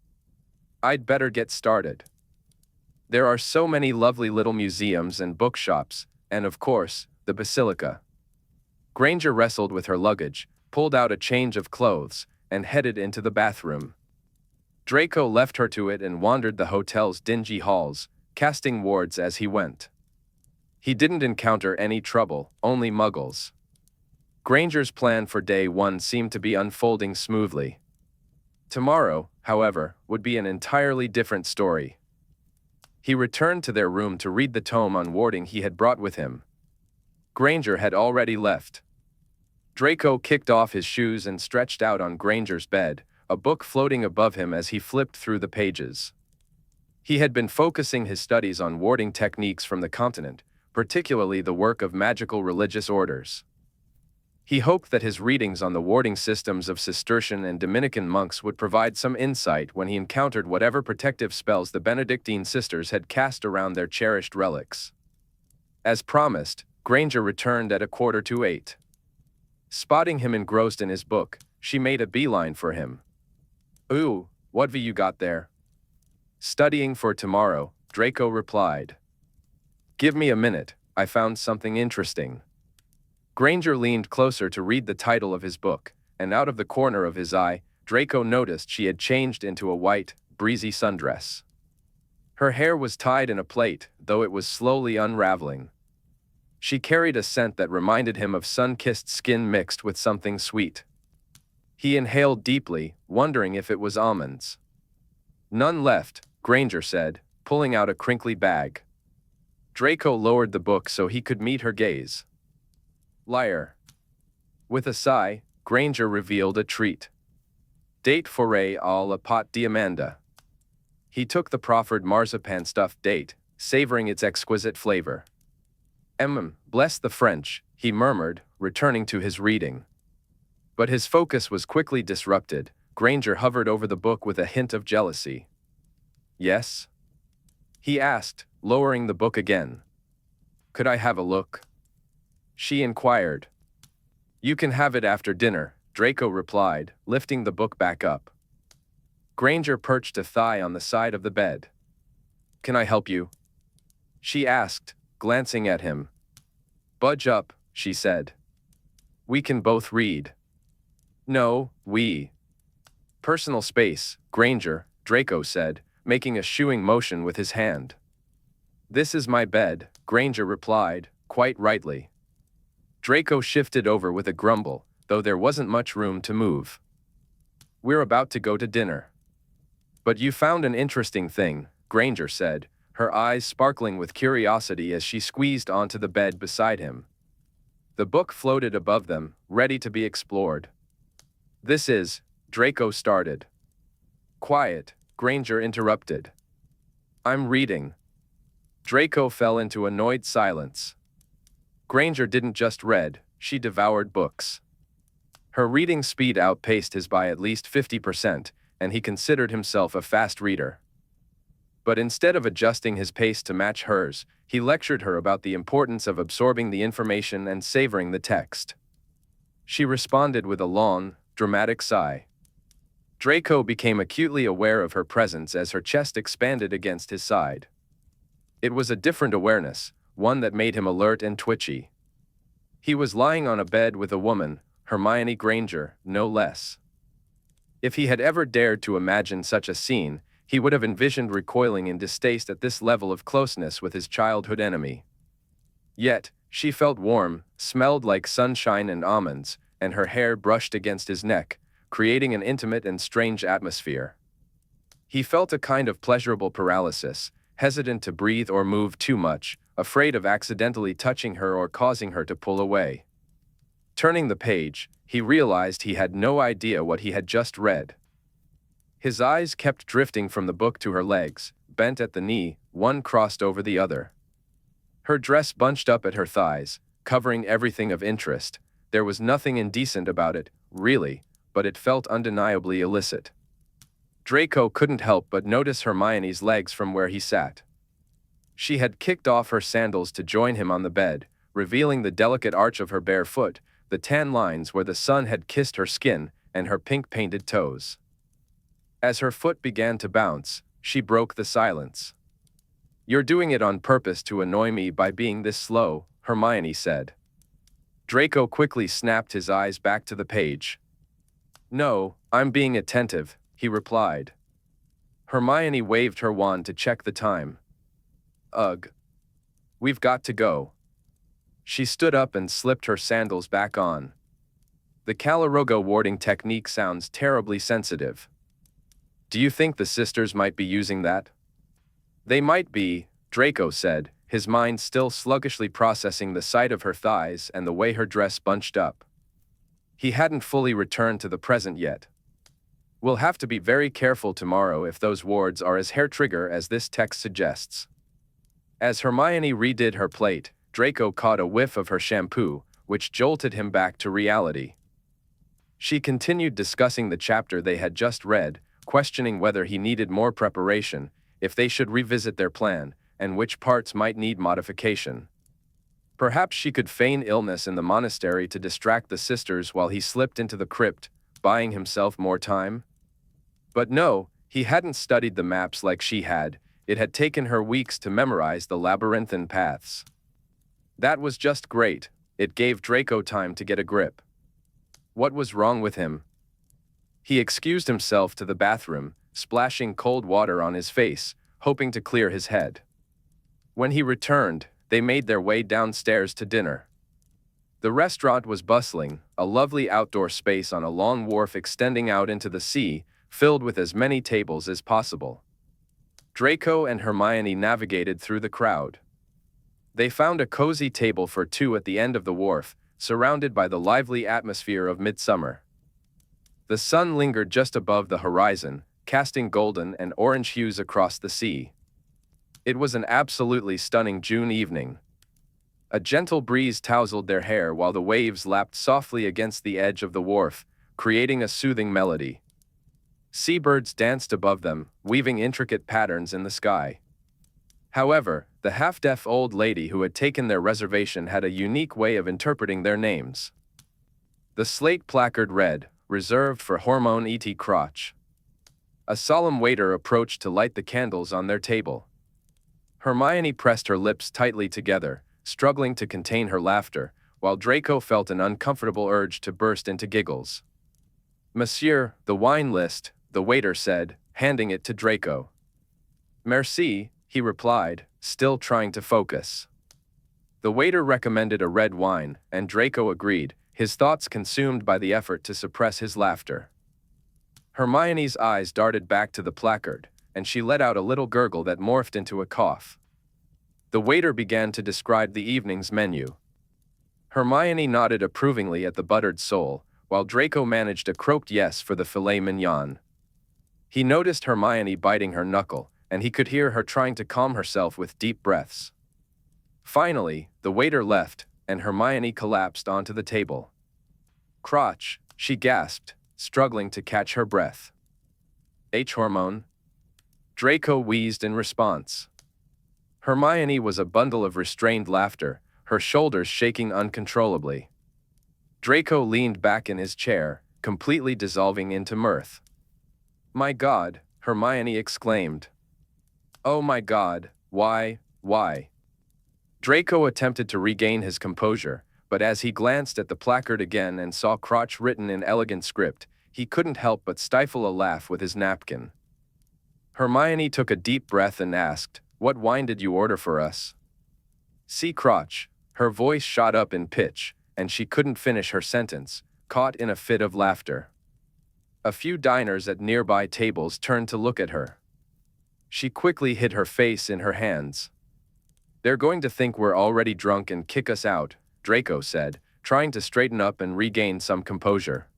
Speaker 1: I'd better get started. There are so many lovely little museums and bookshops, and of course, the Basilica." Granger wrestled with her luggage, pulled out a change of clothes, and headed into the bathroom. Draco left her to it and wandered the hotel's dingy halls, casting wards as he went. He didn't encounter any trouble, only muggles. Granger's plan for day 1 seemed to be unfolding smoothly. Tomorrow, however, would be an entirely different story. He returned to their room to read the tome on warding he had brought with him. Granger had already left. Draco kicked off his shoes and stretched out on Granger's bed, a book floating above him as he flipped through the pages. He had been focusing his studies on warding techniques from the continent, particularly the work of magical religious orders. He hoped that his readings on the warding systems of Cistercian and Dominican monks would provide some insight when he encountered whatever protective spells the Benedictine sisters had cast around their cherished relics. As promised, Granger returned at 7:45. Spotting him engrossed in his book, she made a beeline for him. "Ooh, what have you got there?" "Studying for tomorrow," Draco replied. "Give me a minute, I found something interesting." Granger leaned closer to read the title of his book, and out of the corner of his eye, Draco noticed she had changed into a white, breezy sundress. Her hair was tied in a plait, though it was slowly unraveling. She carried a scent that reminded him of sun-kissed skin mixed with something sweet. He inhaled deeply, wondering if it was almonds. "None left," Granger said, pulling out a crinkly bag. Draco lowered the book so he could meet her gaze. "Liar." With a sigh, Granger revealed a treat. "Date forêt à la pâte d'amande." He took the proffered marzipan-stuffed date, savoring its exquisite flavor. Bless the French," he murmured, returning to his reading. But his focus was quickly disrupted. Granger hovered over the book with a hint of jealousy. "Yes?" he asked, lowering the book again. "Could I have a look?" she inquired. "You can have it after dinner," Draco replied, lifting the book back up. Granger perched a thigh on the side of the bed. "Can I help you?" she asked, glancing at him. "Budge up," she said. "We can both read." "No, we." "Personal space, Granger," Draco said, making a shooing motion with his hand. "This is my bed," Granger replied, quite rightly. Draco shifted over with a grumble, though there wasn't much room to move. "We're about to go to dinner." "But you found an interesting thing," Granger said, her eyes sparkling with curiosity as she squeezed onto the bed beside him. The book floated above them, ready to be explored. "This is," Draco started. "Quiet," Granger interrupted. "I'm reading." Draco fell into annoyed silence. Granger didn't just read, she devoured books. Her reading speed outpaced his by at least 50%, and he considered himself a fast reader. But instead of adjusting his pace to match hers, he lectured her about the importance of absorbing the information and savoring the text. She responded with a long, dramatic sigh. Draco became acutely aware of her presence as her chest expanded against his side. It was a different awareness, one that made him alert and twitchy. He was lying on a bed with a woman, Hermione Granger, no less. If he had ever dared to imagine such a scene, he would have envisioned recoiling in distaste at this level of closeness with his childhood enemy. Yet, she felt warm, smelled like sunshine and almonds, and her hair brushed against his neck, creating an intimate and strange atmosphere. He felt a kind of pleasurable paralysis, hesitant to breathe or move too much, afraid of accidentally touching her or causing her to pull away. Turning the page, he realized he had no idea what he had just read. His eyes kept drifting from the book to her legs, bent at the knee, one crossed over the other. Her dress bunched up at her thighs, covering everything of interest. There was nothing indecent about it, really, but it felt undeniably illicit. Draco couldn't help but notice Hermione's legs from where he sat. She had kicked off her sandals to join him on the bed, revealing the delicate arch of her bare foot, the tan lines where the sun had kissed her skin, and her pink-painted toes. As her foot began to bounce, she broke the silence. "You're doing it on purpose to annoy me by being this slow," Hermione said. Draco quickly snapped his eyes back to the page. "No, I'm being attentive," he replied. Hermione waved her wand to check the time. "Ugh. We've got to go." She stood up and slipped her sandals back on. The Calarogo warding technique sounds terribly sensitive. "Do you think the sisters might be using that?" "They might be," Draco said, his mind still sluggishly processing the sight of her thighs and the way her dress bunched up. He hadn't fully returned to the present yet. "We'll have to be very careful tomorrow if those wards are as hair-trigger as this text suggests." As Hermione redid her plate, Draco caught a whiff of her shampoo, which jolted him back to reality. She continued discussing the chapter they had just read, questioning whether he needed more preparation, if they should revisit their plan, and which parts might need modification. Perhaps she could feign illness in the monastery to distract the sisters while he slipped into the crypt, buying himself more time? But no, he hadn't studied the maps like she had. It had taken her weeks to memorize the labyrinthine paths. That was just great. It gave Draco time to get a grip. What was wrong with him? He excused himself to the bathroom, splashing cold water on his face, hoping to clear his head. When he returned, they made their way downstairs to dinner. The restaurant was bustling, a lovely outdoor space on a long wharf extending out into the sea, filled with as many tables as possible. Draco and Hermione navigated through the crowd. They found a cozy table for two at the end of the wharf, surrounded by the lively atmosphere of midsummer. The sun lingered just above the horizon, casting golden and orange hues across the sea. It was an absolutely stunning June evening. A gentle breeze tousled their hair while the waves lapped softly against the edge of the wharf, creating a soothing melody. Seabirds danced above them, weaving intricate patterns in the sky. However, the half-deaf old lady who had taken their reservation had a unique way of interpreting their names. The slate placard read, "Reserved for Hormone E.T. Crotch." A solemn waiter approached to light the candles on their table. Hermione pressed her lips tightly together, struggling to contain her laughter, while Draco felt an uncomfortable urge to burst into giggles. "Monsieur, the wine list," the waiter said, handing it to Draco. "Merci," he replied, still trying to focus. The waiter recommended a red wine, and Draco agreed, his thoughts consumed by the effort to suppress his laughter. Hermione's eyes darted back to the placard, and she let out a little gurgle that morphed into a cough. The waiter began to describe the evening's menu. Hermione nodded approvingly at the buttered sole, while Draco managed a croaked yes for the filet mignon. He noticed Hermione biting her knuckle, and he could hear her trying to calm herself with deep breaths. Finally, the waiter left, and Hermione collapsed onto the table. "Crotch," she gasped, struggling to catch her breath. "H-hormone?" Draco wheezed in response. Hermione was a bundle of restrained laughter, her shoulders shaking uncontrollably. Draco leaned back in his chair, completely dissolving into mirth. "My God," Hermione exclaimed. "Oh my God, why?" Draco attempted to regain his composure, but as he glanced at the placard again and saw crotch written in elegant script, he couldn't help but stifle a laugh with his napkin. Hermione took a deep breath and asked, "What wine did you order for us?" "See crotch." Her voice shot up in pitch, and she couldn't finish her sentence, caught in a fit of laughter. A few diners at nearby tables turned to look at her. She quickly hid her face in her hands. "They're going to think we're already drunk and kick us out," Draco said, trying to straighten up and regain some composure.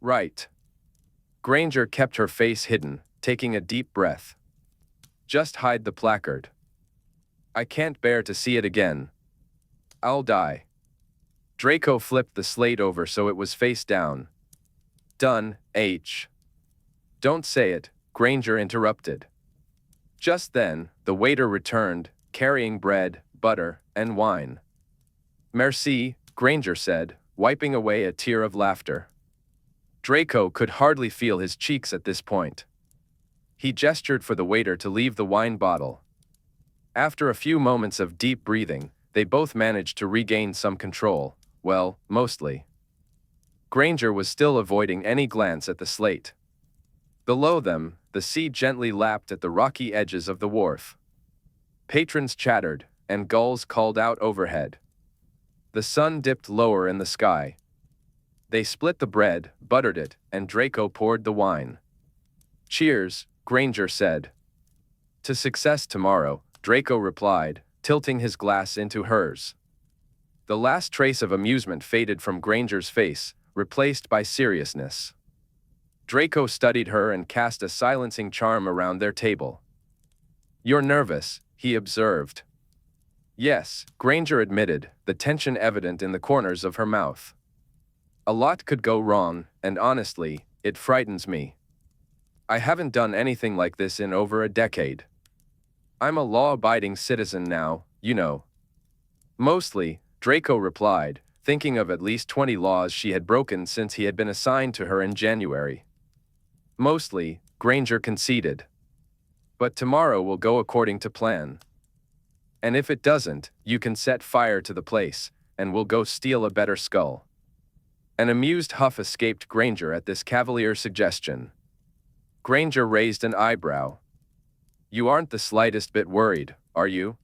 Speaker 1: "Right." Granger kept her face hidden, taking a deep breath. "Just hide the placard. I can't bear to see it again. I'll die." Draco flipped the slate over so it was face down. "Done, H." "Don't say it," Granger interrupted. Just then, the waiter returned, carrying bread, butter, and wine. "Merci," Granger said, wiping away a tear of laughter. Draco could hardly feel his cheeks at this point. He gestured for the waiter to leave the wine bottle. After a few moments of deep breathing, they both managed to regain some control, well, mostly. Granger was still avoiding any glance at the slate. Below them, the sea gently lapped at the rocky edges of the wharf. Patrons chattered, and gulls called out overhead. The sun dipped lower in the sky. They split the bread, buttered it, and Draco poured the wine. "Cheers," Granger said. "To success tomorrow," Draco replied, tilting his glass into hers. The last trace of amusement faded from Granger's face, replaced by seriousness. Draco studied her and cast a silencing charm around their table. "You're nervous," he observed. "Yes," Granger admitted, the tension evident in the corners of her mouth. "A lot could go wrong, and honestly, it frightens me. I haven't done anything like this in over a decade. I'm a law-abiding citizen now, you know." "Mostly," Draco replied, thinking of at least 20 laws she had broken since he had been assigned to her in January. "Mostly," Granger conceded. "But tomorrow will go according to plan. And if it doesn't, you can set fire to the place, and we'll go steal a better skull." An amused huff escaped Granger at this cavalier suggestion. Granger raised an eyebrow. "You aren't the slightest bit worried, are you?"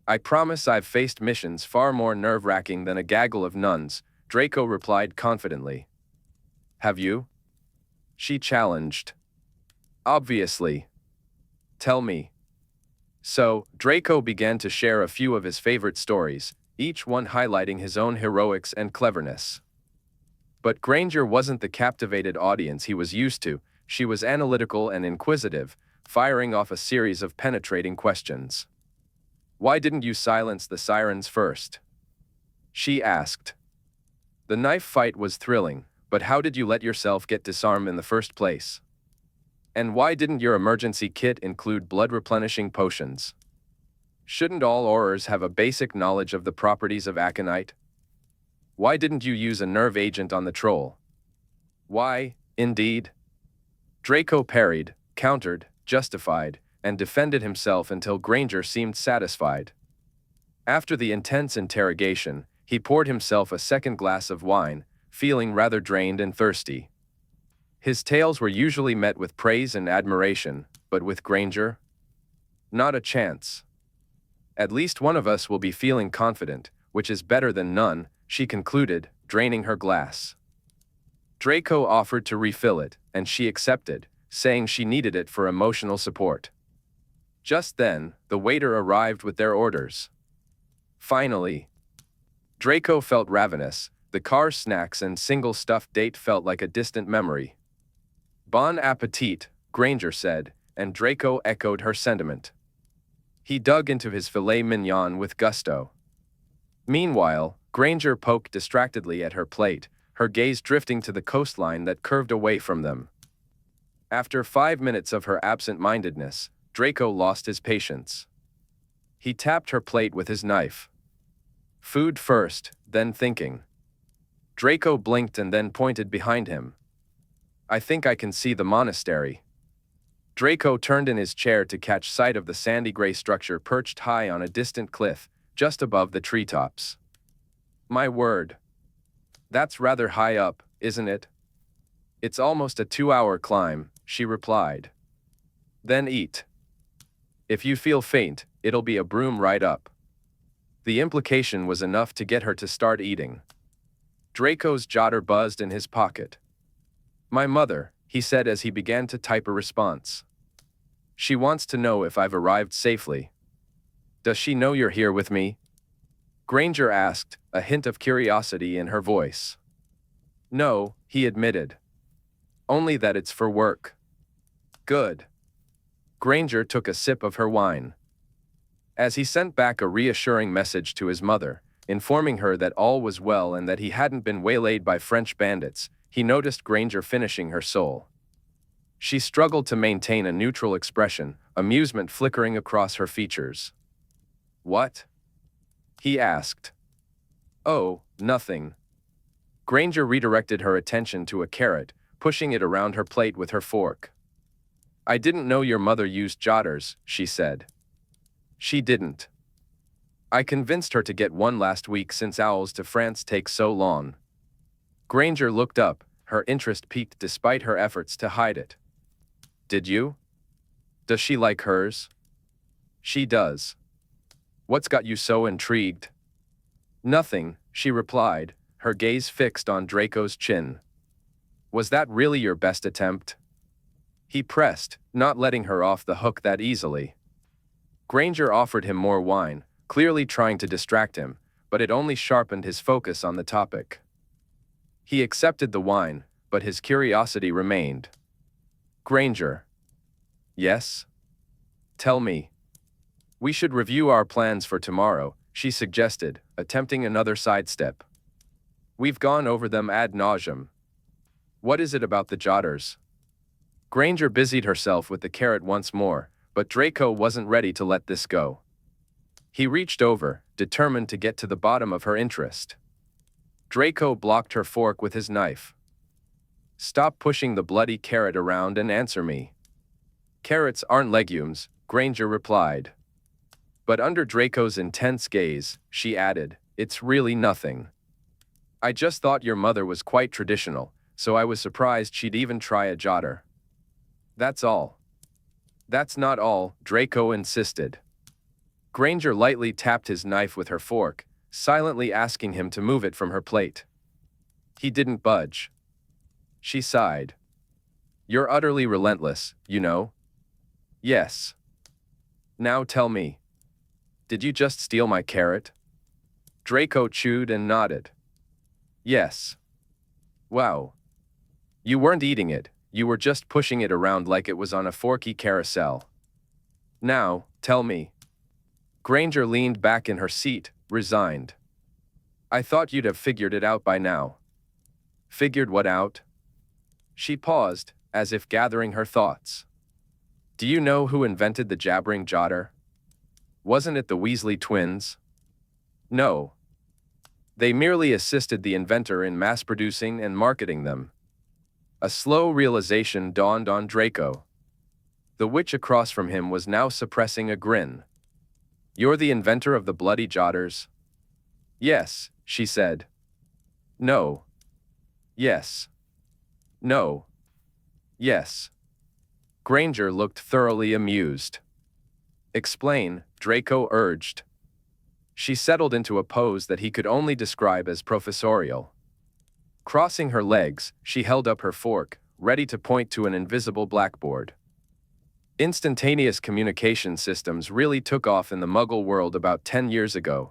Speaker 1: "I promise I've faced missions far more nerve-wracking than a gaggle of nuns," Draco replied confidently. "Have you?" she challenged. "Obviously. Tell me." So, Draco began to share a few of his favorite stories, each one highlighting his own heroics and cleverness. But Granger wasn't the captivated audience he was used to. She was analytical and inquisitive, firing off a series of penetrating questions. "Why didn't you silence the sirens first?" she asked. "The knife fight was thrilling, but how did you let yourself get disarmed in the first place? And why didn't your emergency kit include blood-replenishing potions? Shouldn't all Aurors have a basic knowledge of the properties of aconite? Why didn't you use a nerve agent on the troll? Why, indeed?" Draco parried, countered, justified, and defended himself until Granger seemed satisfied. After the intense interrogation, he poured himself a second glass of wine, feeling rather drained and thirsty. His tales were usually met with praise and admiration, but with Granger? Not a chance. "At least one of us will be feeling confident, which is better than none," she concluded, draining her glass. Draco offered to refill it, and she accepted, saying she needed it for emotional support. Just then, the waiter arrived with their orders. Finally. Draco felt ravenous. The car's snacks and single stuffed date felt like a distant memory. "Bon appetit," Granger said, and Draco echoed her sentiment. He dug into his filet mignon with gusto. Meanwhile, Granger poked distractedly at her plate, her gaze drifting to the coastline that curved away from them. After 5 minutes of her absent-mindedness, Draco lost his patience. He tapped her plate with his knife. Food first, then thinking. Draco blinked and then pointed behind him. "I think I can see the monastery." Draco turned in his chair to catch sight of the sandy gray structure perched high on a distant cliff, just above the treetops. "My word. That's rather high up, isn't it?" "It's almost a 2-hour climb," she replied. "Then eat. If you feel faint, it'll be a broom right up." The implication was enough to get her to start eating. Draco's jotter buzzed in his pocket. My mother, he said as he began to type a response. She wants to know if I've arrived safely. Does she know you're here with me? Granger asked, a hint of curiosity in her voice. No, he admitted. Only that it's for work. Good. Granger took a sip of her wine. As he sent back a reassuring message to his mother, informing her that all was well and that he hadn't been waylaid by French bandits, he noticed Granger finishing her soul. She struggled to maintain a neutral expression, amusement flickering across her features. What? He asked. Oh, nothing. Granger redirected her attention to a carrot, pushing it around her plate with her fork. I didn't know your mother used jotters, she said. She didn't. I convinced her to get one last week since owls to France take so long. Granger looked up, her interest piqued despite her efforts to hide it. Did you? Does she like hers? She does. What's got you so intrigued? Nothing, she replied, her gaze fixed on Draco's chin. Was that really your best attempt? He pressed, not letting her off the hook that easily. Granger offered him more wine, clearly trying to distract him, but it only sharpened his focus on the topic. He accepted the wine, but his curiosity remained. Granger. Yes? Tell me. We should review our plans for tomorrow, she suggested, attempting another sidestep. We've gone over them ad nauseam. What is it about the jotters? Granger busied herself with the carrot once more, but Draco wasn't ready to let this go. He reached over, determined to get to the bottom of her interest. Draco blocked her fork with his knife. Stop pushing the bloody carrot around and answer me. Carrots aren't legumes, Granger replied. But under Draco's intense gaze, she added, it's really nothing. I just thought your mother was quite traditional, so I was surprised she'd even try a jotter. That's all. That's not all, Draco insisted. Granger lightly tapped his knife with her fork, silently asking him to move it from her plate. He didn't budge. She sighed. You're utterly relentless, you know? Yes. Now tell me. Did you just steal my carrot? Draco chewed and nodded. Yes. Wow. You weren't eating it, you were just pushing it around like it was on a forky carousel. Now, tell me. Granger leaned back in her seat, resigned. I thought you'd have figured it out by now. Figured what out? She paused, as if gathering her thoughts. Do you know who invented the jabbering jotter? Wasn't it the Weasley twins? No. They merely assisted the inventor in mass-producing and marketing them. A slow realization dawned on Draco. The witch across from him was now suppressing a grin. You're the inventor of the bloody jotters? Yes, she said. No. Yes. No. Yes. Granger looked thoroughly amused. Explain, Draco urged. She settled into a pose that he could only describe as professorial. Crossing her legs, she held up her fork, ready to point to an invisible blackboard. Instantaneous communication systems really took off in the Muggle world about 10 years ago.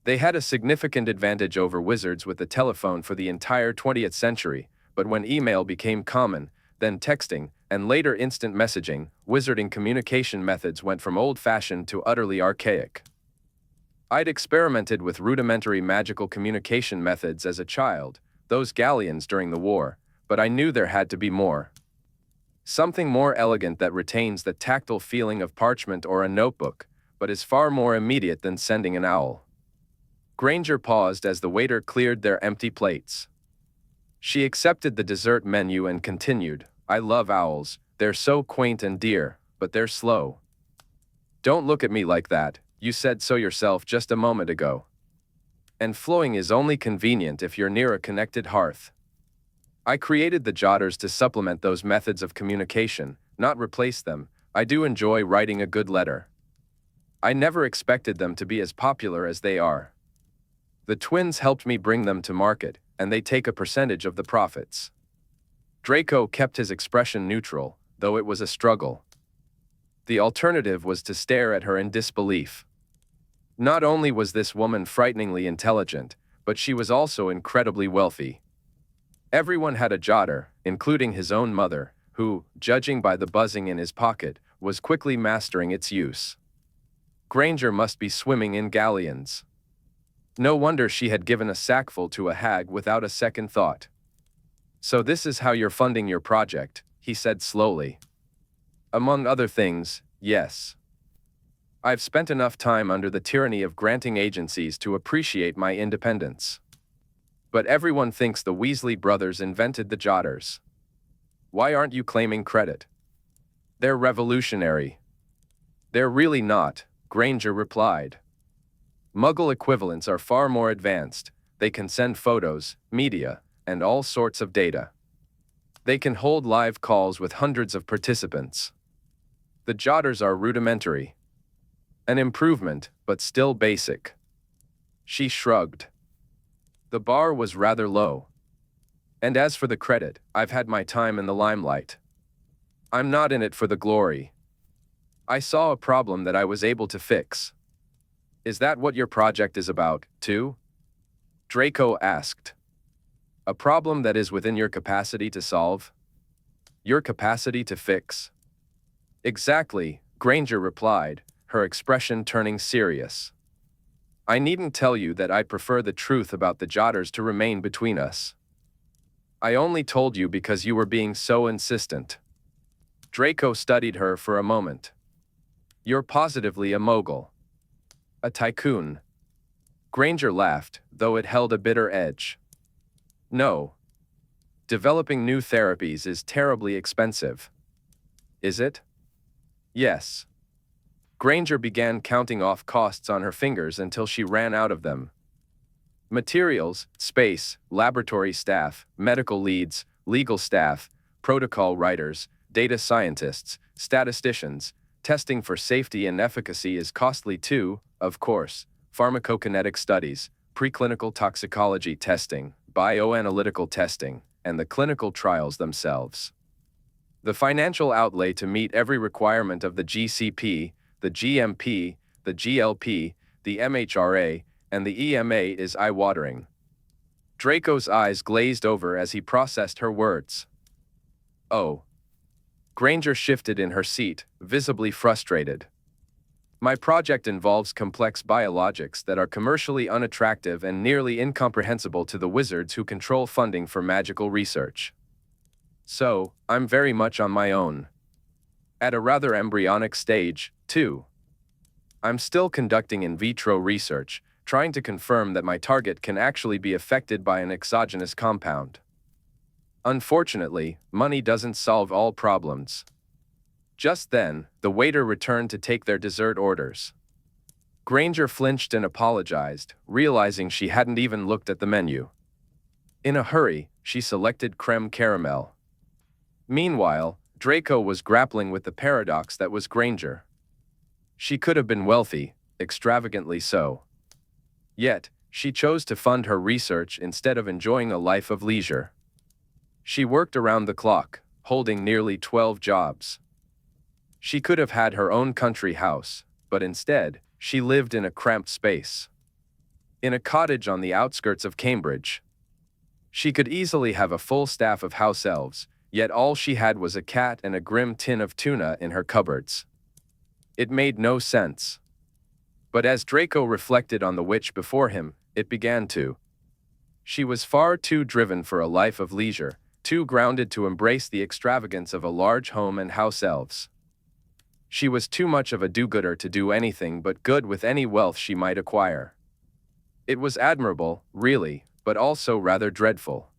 Speaker 1: They had a significant advantage over wizards with the telephone for the entire 20th century, but when email became common, then texting, and later instant messaging, wizarding communication methods went from old-fashioned to utterly archaic. I'd experimented with rudimentary magical communication methods as a child, those galleons during the war, but I knew there had to be more. Something more elegant that retains the tactile feeling of parchment or a notebook, but is far more immediate than sending an owl. Granger paused as the waiter cleared their empty plates. She accepted the dessert menu and continued, I love owls, they're so quaint and dear, but they're slow. Don't look at me like that, you said so yourself just a moment ago. And flowing is only convenient if you're near a connected hearth. I created the jotters to supplement those methods of communication, not replace them. I do enjoy writing a good letter. I never expected them to be as popular as they are. The twins helped me bring them to market, and they take a percentage of the profits. Draco kept his expression neutral, though it was a struggle. The alternative was to stare at her in disbelief. Not only was this woman frighteningly intelligent, but she was also incredibly wealthy. Everyone had a jotter, including his own mother, who, judging by the buzzing in his pocket, was quickly mastering its use. Granger must be swimming in galleons. No wonder she had given a sackful to a hag without a second thought. "So this is how you're funding your project," he said slowly. "Among other things, yes. I've spent enough time under the tyranny of granting agencies to appreciate my independence. But everyone thinks the Weasley brothers invented the jotters. Why aren't you claiming credit? They're revolutionary." "They're really not," Granger replied. "Muggle equivalents are far more advanced. They can send photos, media, and all sorts of data. They can hold live calls with hundreds of participants. The jotters are rudimentary. An improvement, but still basic." She shrugged. The bar was rather low. "And as for the credit, I've had my time in the limelight. I'm not in it for the glory. I saw a problem that I was able to fix." "Is that what your project is about, too?" Draco asked. "A problem that is within your capacity to solve? Your capacity to fix?" "Exactly," Granger replied, her expression turning serious. "I needn't tell you that I'd prefer the truth about the jotters to remain between us. I only told you because you were being so insistent." Draco studied her for a moment. "You're positively a mogul. A tycoon." Granger laughed, though it held a bitter edge. "No. Developing new therapies is terribly expensive." "Is it?" "Yes." Granger began counting off costs on her fingers until she ran out of them. Materials, space, laboratory staff, medical leads, legal staff, protocol writers, data scientists, statisticians. Testing for safety and efficacy is costly too, of course. Pharmacokinetic studies, preclinical toxicology testing, bioanalytical testing, and the clinical trials themselves. The financial outlay to meet every requirement of the GCP, the GMP, the GLP, the MHRA, and the EMA is eye-watering. Draco's eyes glazed over as he processed her words. "Oh." Granger shifted in her seat, visibly frustrated. "My project involves complex biologics that are commercially unattractive and nearly incomprehensible to the wizards who control funding for magical research. So, I'm very much on my own. At a rather embryonic stage, too. I'm still conducting in vitro research, trying to confirm that my target can actually be affected by an exogenous compound. Unfortunately, money doesn't solve all problems." Just then, the waiter returned to take their dessert orders. Granger flinched and apologized, realizing she hadn't even looked at the menu. In a hurry, she selected creme caramel. Meanwhile, Draco was grappling with the paradox that was Granger. She could have been wealthy, extravagantly so. Yet, she chose to fund her research instead of enjoying a life of leisure. She worked around the clock, holding nearly 12 jobs. She could have had her own country house, but instead, she lived in a cramped space. In a cottage on the outskirts of Cambridge. She could easily have a full staff of house elves, yet all she had was a cat and a grim tin of tuna in her cupboards. It made no sense. But as Draco reflected on the witch before him, it began to. She was far too driven for a life of leisure, too grounded to embrace the extravagance of a large home and house elves. She was too much of a do-gooder to do anything but good with any wealth she might acquire. It was admirable, really, but also rather dreadful.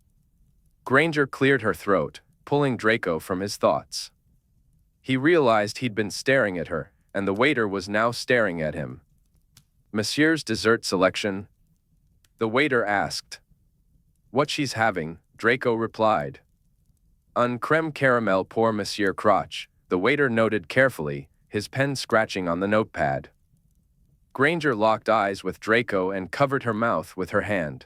Speaker 1: Granger cleared her throat, pulling Draco from his thoughts. He realized he'd been staring at her, and the waiter was now staring at him. "Monsieur's dessert selection?" the waiter asked. "What she's having," Draco replied. "Un creme caramel pour Monsieur Crotch," the waiter noted carefully, his pen scratching on the notepad. Granger locked eyes with Draco and covered her mouth with her hand.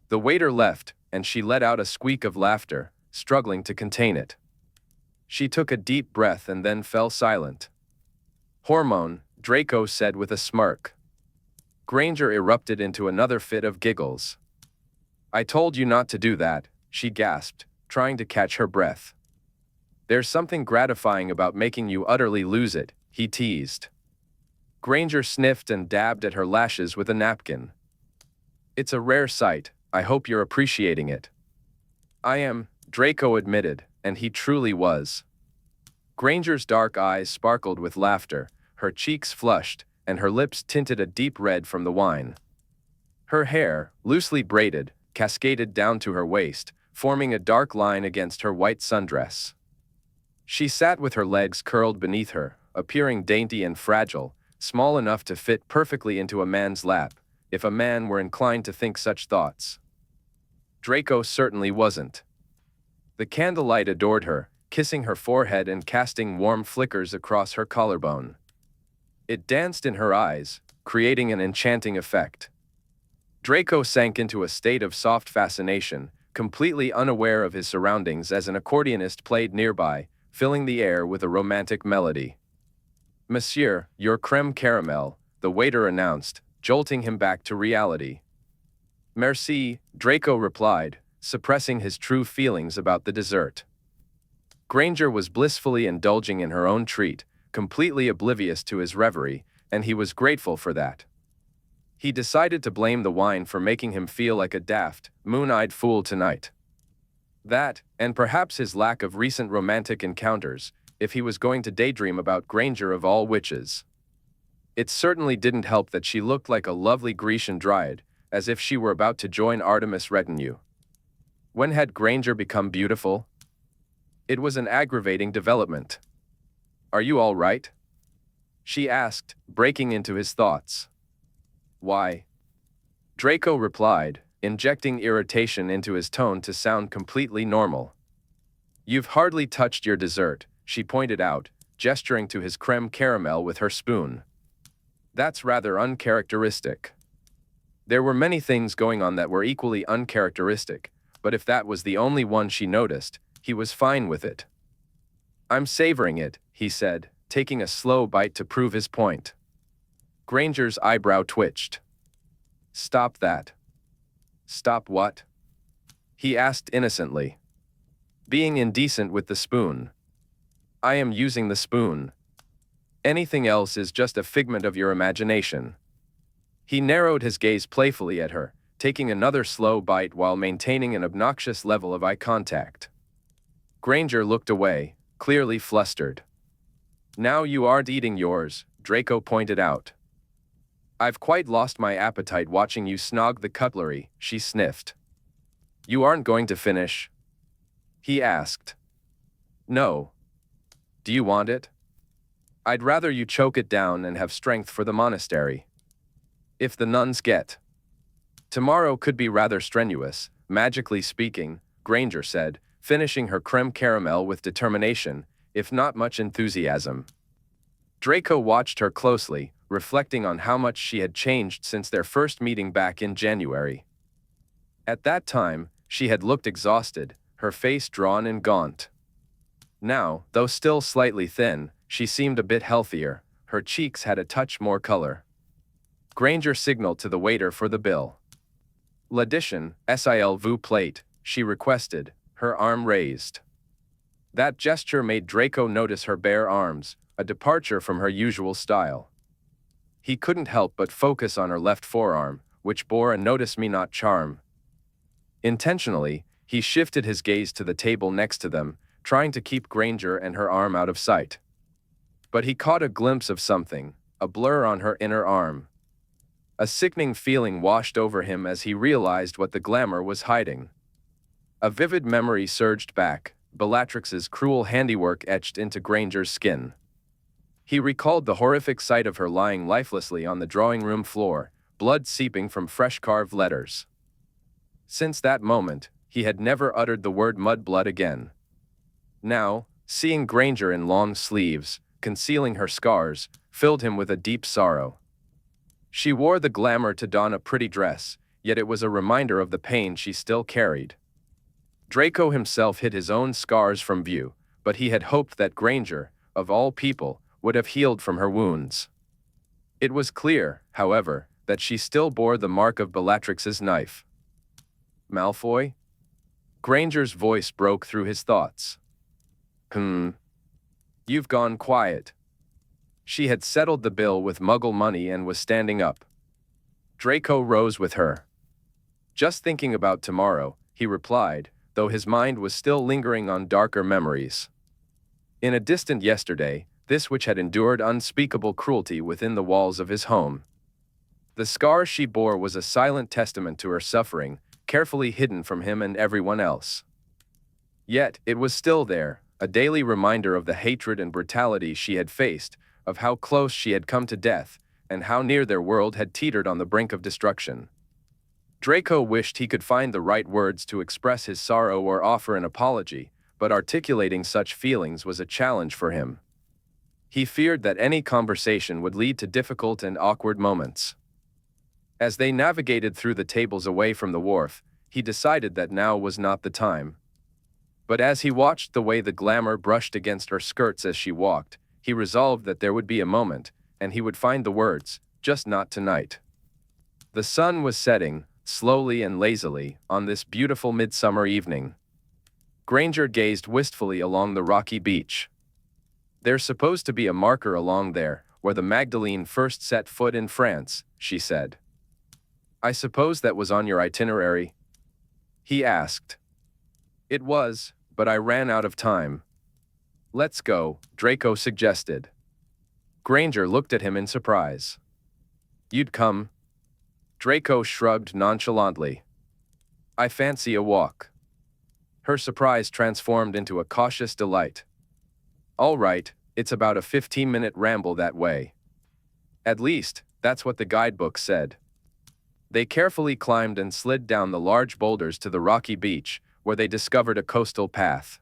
Speaker 1: The waiter left, and she let out a squeak of laughter, struggling to contain it. She took a deep breath and then fell silent. "Hormone," Draco said with a smirk. Granger erupted into another fit of giggles. "I told you not to do that," she gasped, trying to catch her breath. "There's something gratifying about making you utterly lose it," he teased. Granger sniffed and dabbed at her lashes with a napkin. "It's a rare sight. I hope you're appreciating it." "I am," Draco admitted, and he truly was. Granger's dark eyes sparkled with laughter, her cheeks flushed, and her lips tinted a deep red from the wine. Her hair, loosely braided, cascaded down to her waist, forming a dark line against her white sundress. She sat with her legs curled beneath her, appearing dainty and fragile, small enough to fit perfectly into a man's lap, if a man were inclined to think such thoughts. Draco certainly wasn't. The candlelight adored her, kissing her forehead and casting warm flickers across her collarbone. It danced in her eyes, creating an enchanting effect. Draco sank into a state of soft fascination, completely unaware of his surroundings as an accordionist played nearby, filling the air with a romantic melody. "Monsieur, your creme caramel," the waiter announced, jolting him back to reality. "Merci," Draco replied, suppressing his true feelings about the dessert. Granger was blissfully indulging in her own treat, completely oblivious to his reverie, and he was grateful for that. He decided to blame the wine for making him feel like a daft, moon-eyed fool tonight. That, and perhaps his lack of recent romantic encounters, if he was going to daydream about Granger of all witches. It certainly didn't help that she looked like a lovely Grecian dryad, as if she were about to join Artemis' retinue. When had Granger become beautiful? It was an aggravating development. "Are you all right?" she asked, breaking into his thoughts. "Why?" Draco replied, injecting irritation into his tone to sound completely normal. "You've hardly touched your dessert," she pointed out, gesturing to his creme caramel with her spoon. "That's rather uncharacteristic." There were many things going on that were equally uncharacteristic, but if that was the only one she noticed, he was fine with it. "I'm savoring it," he said, taking a slow bite to prove his point. Granger's eyebrow twitched. "Stop that." "Stop what?" he asked innocently. "Being indecent with the spoon." "I am using the spoon. Anything else is just a figment of your imagination." He narrowed his gaze playfully at her, taking another slow bite while maintaining an obnoxious level of eye contact. Granger looked away, clearly flustered. "Now you aren't eating yours," Draco pointed out. "I've quite lost my appetite watching you snog the cutlery," she sniffed. "You aren't going to finish?" he asked. "No. Do you want it?" "I'd rather you choke it down and have strength for the monastery. If the nuns get." "Tomorrow could be rather strenuous, magically speaking," Granger said, finishing her creme caramel with determination, if not much enthusiasm. Draco watched her closely, reflecting on how much she had changed since their first meeting back in January. At that time, she had looked exhausted, her face drawn and gaunt. Now, though still slightly thin, she seemed a bit healthier, her cheeks had a touch more color. Granger signaled to the waiter for the bill. "L'addition, s'il vous plaît," she requested, her arm raised. That gesture made Draco notice her bare arms, a departure from her usual style. He couldn't help but focus on her left forearm, which bore a notice-me-not charm. Intentionally, he shifted his gaze to the table next to them, trying to keep Granger and her arm out of sight. But he caught a glimpse of something, a blur on her inner arm. A sickening feeling washed over him as he realized what the glamour was hiding. A vivid memory surged back, Bellatrix's cruel handiwork etched into Granger's skin. He recalled the horrific sight of her lying lifelessly on the drawing-room floor, blood seeping from fresh-carved letters. Since that moment, he had never uttered the word mudblood again. Now, seeing Granger in long sleeves, concealing her scars, filled him with a deep sorrow. She wore the glamour to don a pretty dress, yet it was a reminder of the pain she still carried. Draco himself hid his own scars from view, but he had hoped that Granger, of all people, would have healed from her wounds. It was clear, however, that she still bore the mark of Bellatrix's knife. Malfoy? Granger's voice broke through his thoughts. You've gone quiet. She had settled the bill with Muggle money and was standing up. Draco rose with her. Just thinking about tomorrow, he replied, though his mind was still lingering on darker memories. In a distant yesterday, this which had endured unspeakable cruelty within the walls of his home. The scar she bore was a silent testament to her suffering, carefully hidden from him and everyone else. Yet, it was still there, a daily reminder of the hatred and brutality she had faced, of how close she had come to death, and how near their world had teetered on the brink of destruction. Draco wished he could find the right words to express his sorrow or offer an apology, but articulating such feelings was a challenge for him. He feared that any conversation would lead to difficult and awkward moments. As they navigated through the tables away from the wharf, he decided that now was not the time. But as he watched the way the glamour brushed against her skirts as she walked, he resolved that there would be a moment, and he would find the words, just not tonight. The sun was setting, slowly and lazily, on this beautiful midsummer evening. Granger gazed wistfully along the rocky beach. There's supposed to be a marker along there, where the Magdalene first set foot in France, she said. I suppose that was on your itinerary? He asked. It was, but I ran out of time. Let's go, Draco suggested. Granger looked at him in surprise. You'd come? Draco shrugged nonchalantly. I fancy a walk. Her surprise transformed into a cautious delight. All right, it's about a 15-minute ramble that way. At least, that's what the guidebook said. They carefully climbed and slid down the large boulders to the rocky beach, where they discovered a coastal path.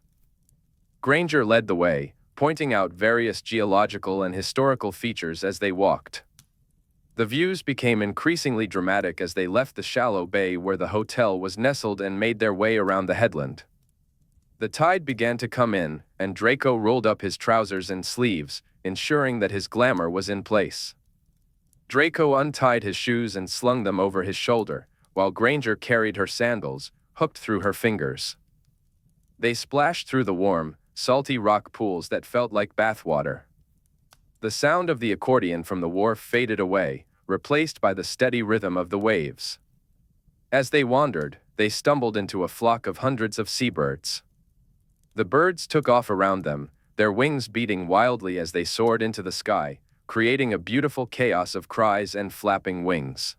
Speaker 1: Granger led the way, pointing out various geological and historical features as they walked. The views became increasingly dramatic as they left the shallow bay where the hotel was nestled and made their way around the headland. The tide began to come in, and Draco rolled up his trousers and sleeves, ensuring that his glamour was in place. Draco untied his shoes and slung them over his shoulder, while Granger carried her sandals, hooked through her fingers. They splashed through the warm, salty rock pools that felt like bathwater. The sound of the accordion from the wharf faded away, replaced by the steady rhythm of the waves. As they wandered, they stumbled into a flock of hundreds of seabirds. The birds took off around them, their wings beating wildly as they soared into the sky, creating a beautiful chaos of cries and flapping wings.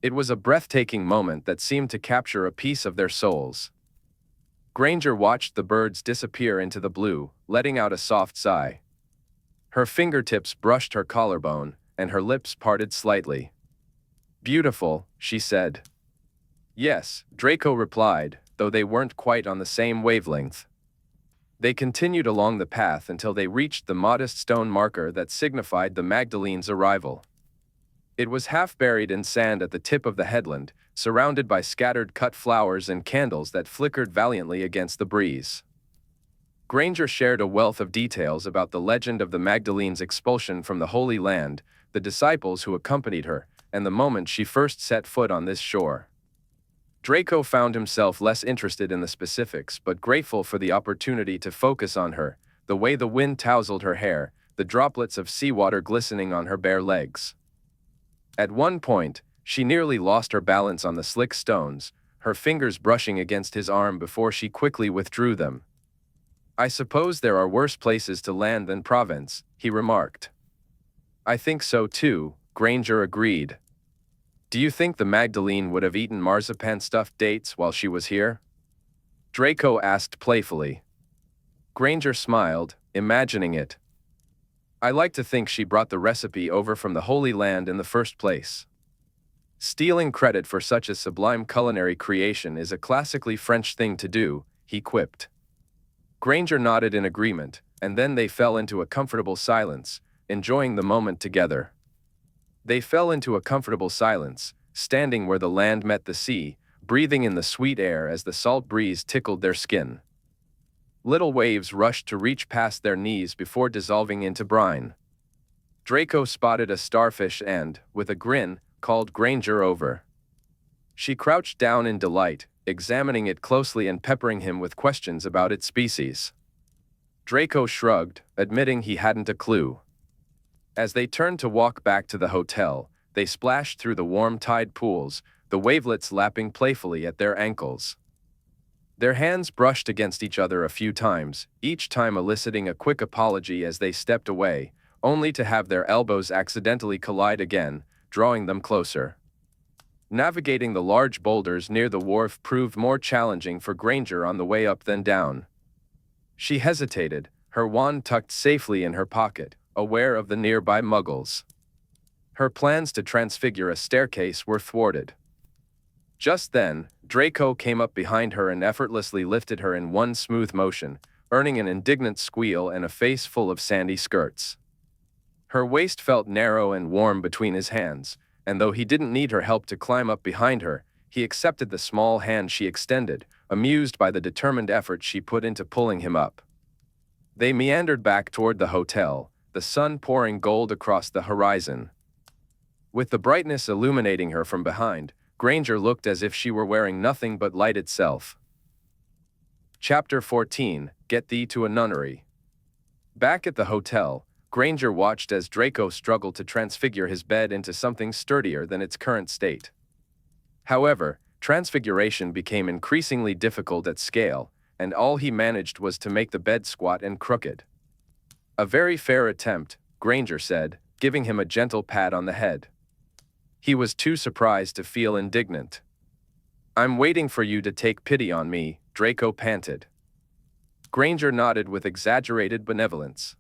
Speaker 1: It was a breathtaking moment that seemed to capture a piece of their souls. Granger watched the birds disappear into the blue, letting out a soft sigh. Her fingertips brushed her collarbone, and her lips parted slightly. Beautiful, she said. Yes, Draco replied, though they weren't quite on the same wavelength. They continued along the path until they reached the modest stone marker that signified the Magdalene's arrival. It was half buried in sand at the tip of the headland, surrounded by scattered cut flowers and candles that flickered valiantly against the breeze. Granger shared a wealth of details about the legend of the Magdalene's expulsion from the Holy Land, the disciples who accompanied her, and the moment she first set foot on this shore. Draco found himself less interested in the specifics but grateful for the opportunity to focus on her, the way the wind tousled her hair, the droplets of seawater glistening on her bare legs. At one point, she nearly lost her balance on the slick stones, her fingers brushing against his arm before she quickly withdrew them. I suppose there are worse places to land than Provence, he remarked. I think so too, Granger agreed. Do you think the Magdalene would have eaten marzipan-stuffed dates while she was here? Draco asked playfully. Granger smiled, imagining it. I like to think she brought the recipe over from the Holy Land in the first place. Stealing credit for such a sublime culinary creation is a classically French thing to do, he quipped. Granger nodded in agreement, and then they fell into a comfortable silence, enjoying the moment together. They fell into a comfortable silence, standing where the land met the sea, breathing in the sweet air as the salt breeze tickled their skin. Little waves rushed to reach past their knees before dissolving into brine. Draco spotted a starfish and, with a grin, called Granger over. She crouched down in delight, examining it closely and peppering him with questions about its species. Draco shrugged, admitting he hadn't a clue. As they turned to walk back to the hotel, they splashed through the warm tide pools, the wavelets lapping playfully at their ankles. Their hands brushed against each other a few times, each time eliciting a quick apology as they stepped away, only to have their elbows accidentally collide again, drawing them closer. Navigating the large boulders near the wharf proved more challenging for Granger on the way up than down. She hesitated, her wand tucked safely in her pocket, aware of the nearby muggles. Her plans to transfigure a staircase were thwarted. Just then, Draco came up behind her and effortlessly lifted her in one smooth motion, earning an indignant squeal and a face full of sandy skirts. Her waist felt narrow and warm between his hands, and though he didn't need her help to climb up behind her, he accepted the small hand she extended, amused by the determined effort she put into pulling him up. They meandered back toward the hotel, the sun pouring gold across the horizon. With the brightness illuminating her from behind, Granger looked as if she were wearing nothing but light itself. Chapter 14, Get Thee to a Nunnery. Back at the hotel, Granger watched as Draco struggled to transfigure his bed into something sturdier than its current state. However, transfiguration became increasingly difficult at scale, and all he managed was to make the bed squat and crooked. A very fair attempt, Granger said, giving him a gentle pat on the head. He was too surprised to feel indignant. "I'm waiting for you to take pity on me," Draco panted. Granger nodded with exaggerated benevolence.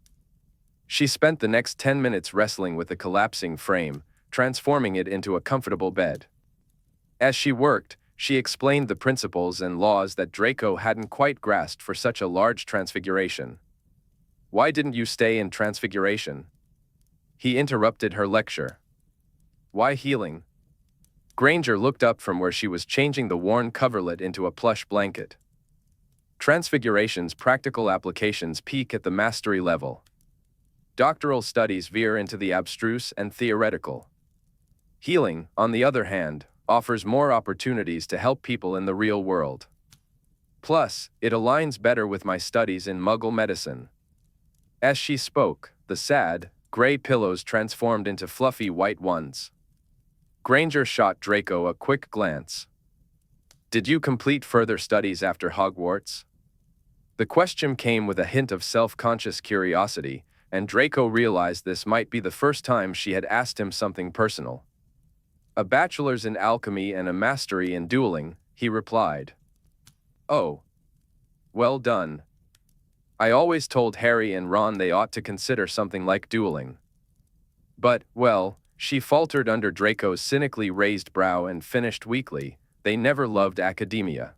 Speaker 1: She spent the next 10 minutes wrestling with the collapsing frame, transforming it into a comfortable bed. As she worked, she explained the principles and laws that Draco hadn't quite grasped for such a large transfiguration. "Why didn't you stay in transfiguration?" He interrupted her lecture. "Why healing?" Granger looked up from where she was changing the worn coverlet into a plush blanket. Transfiguration's practical applications peak at the mastery level. Doctoral studies veer into the abstruse and theoretical. Healing, on the other hand, offers more opportunities to help people in the real world. Plus, it aligns better with my studies in Muggle medicine. As she spoke, the sad, gray pillows transformed into fluffy white ones. Granger shot Draco a quick glance. "Did you complete further studies after Hogwarts?" The question came with a hint of self-conscious curiosity, and Draco realized this might be the first time she had asked him something personal. "A bachelor's in alchemy and a mastery in dueling," he replied. "Oh. Well done. I always told Harry and Ron they ought to consider something like dueling." But, well, she faltered under Draco's cynically raised brow and finished weakly, "They never loved academia.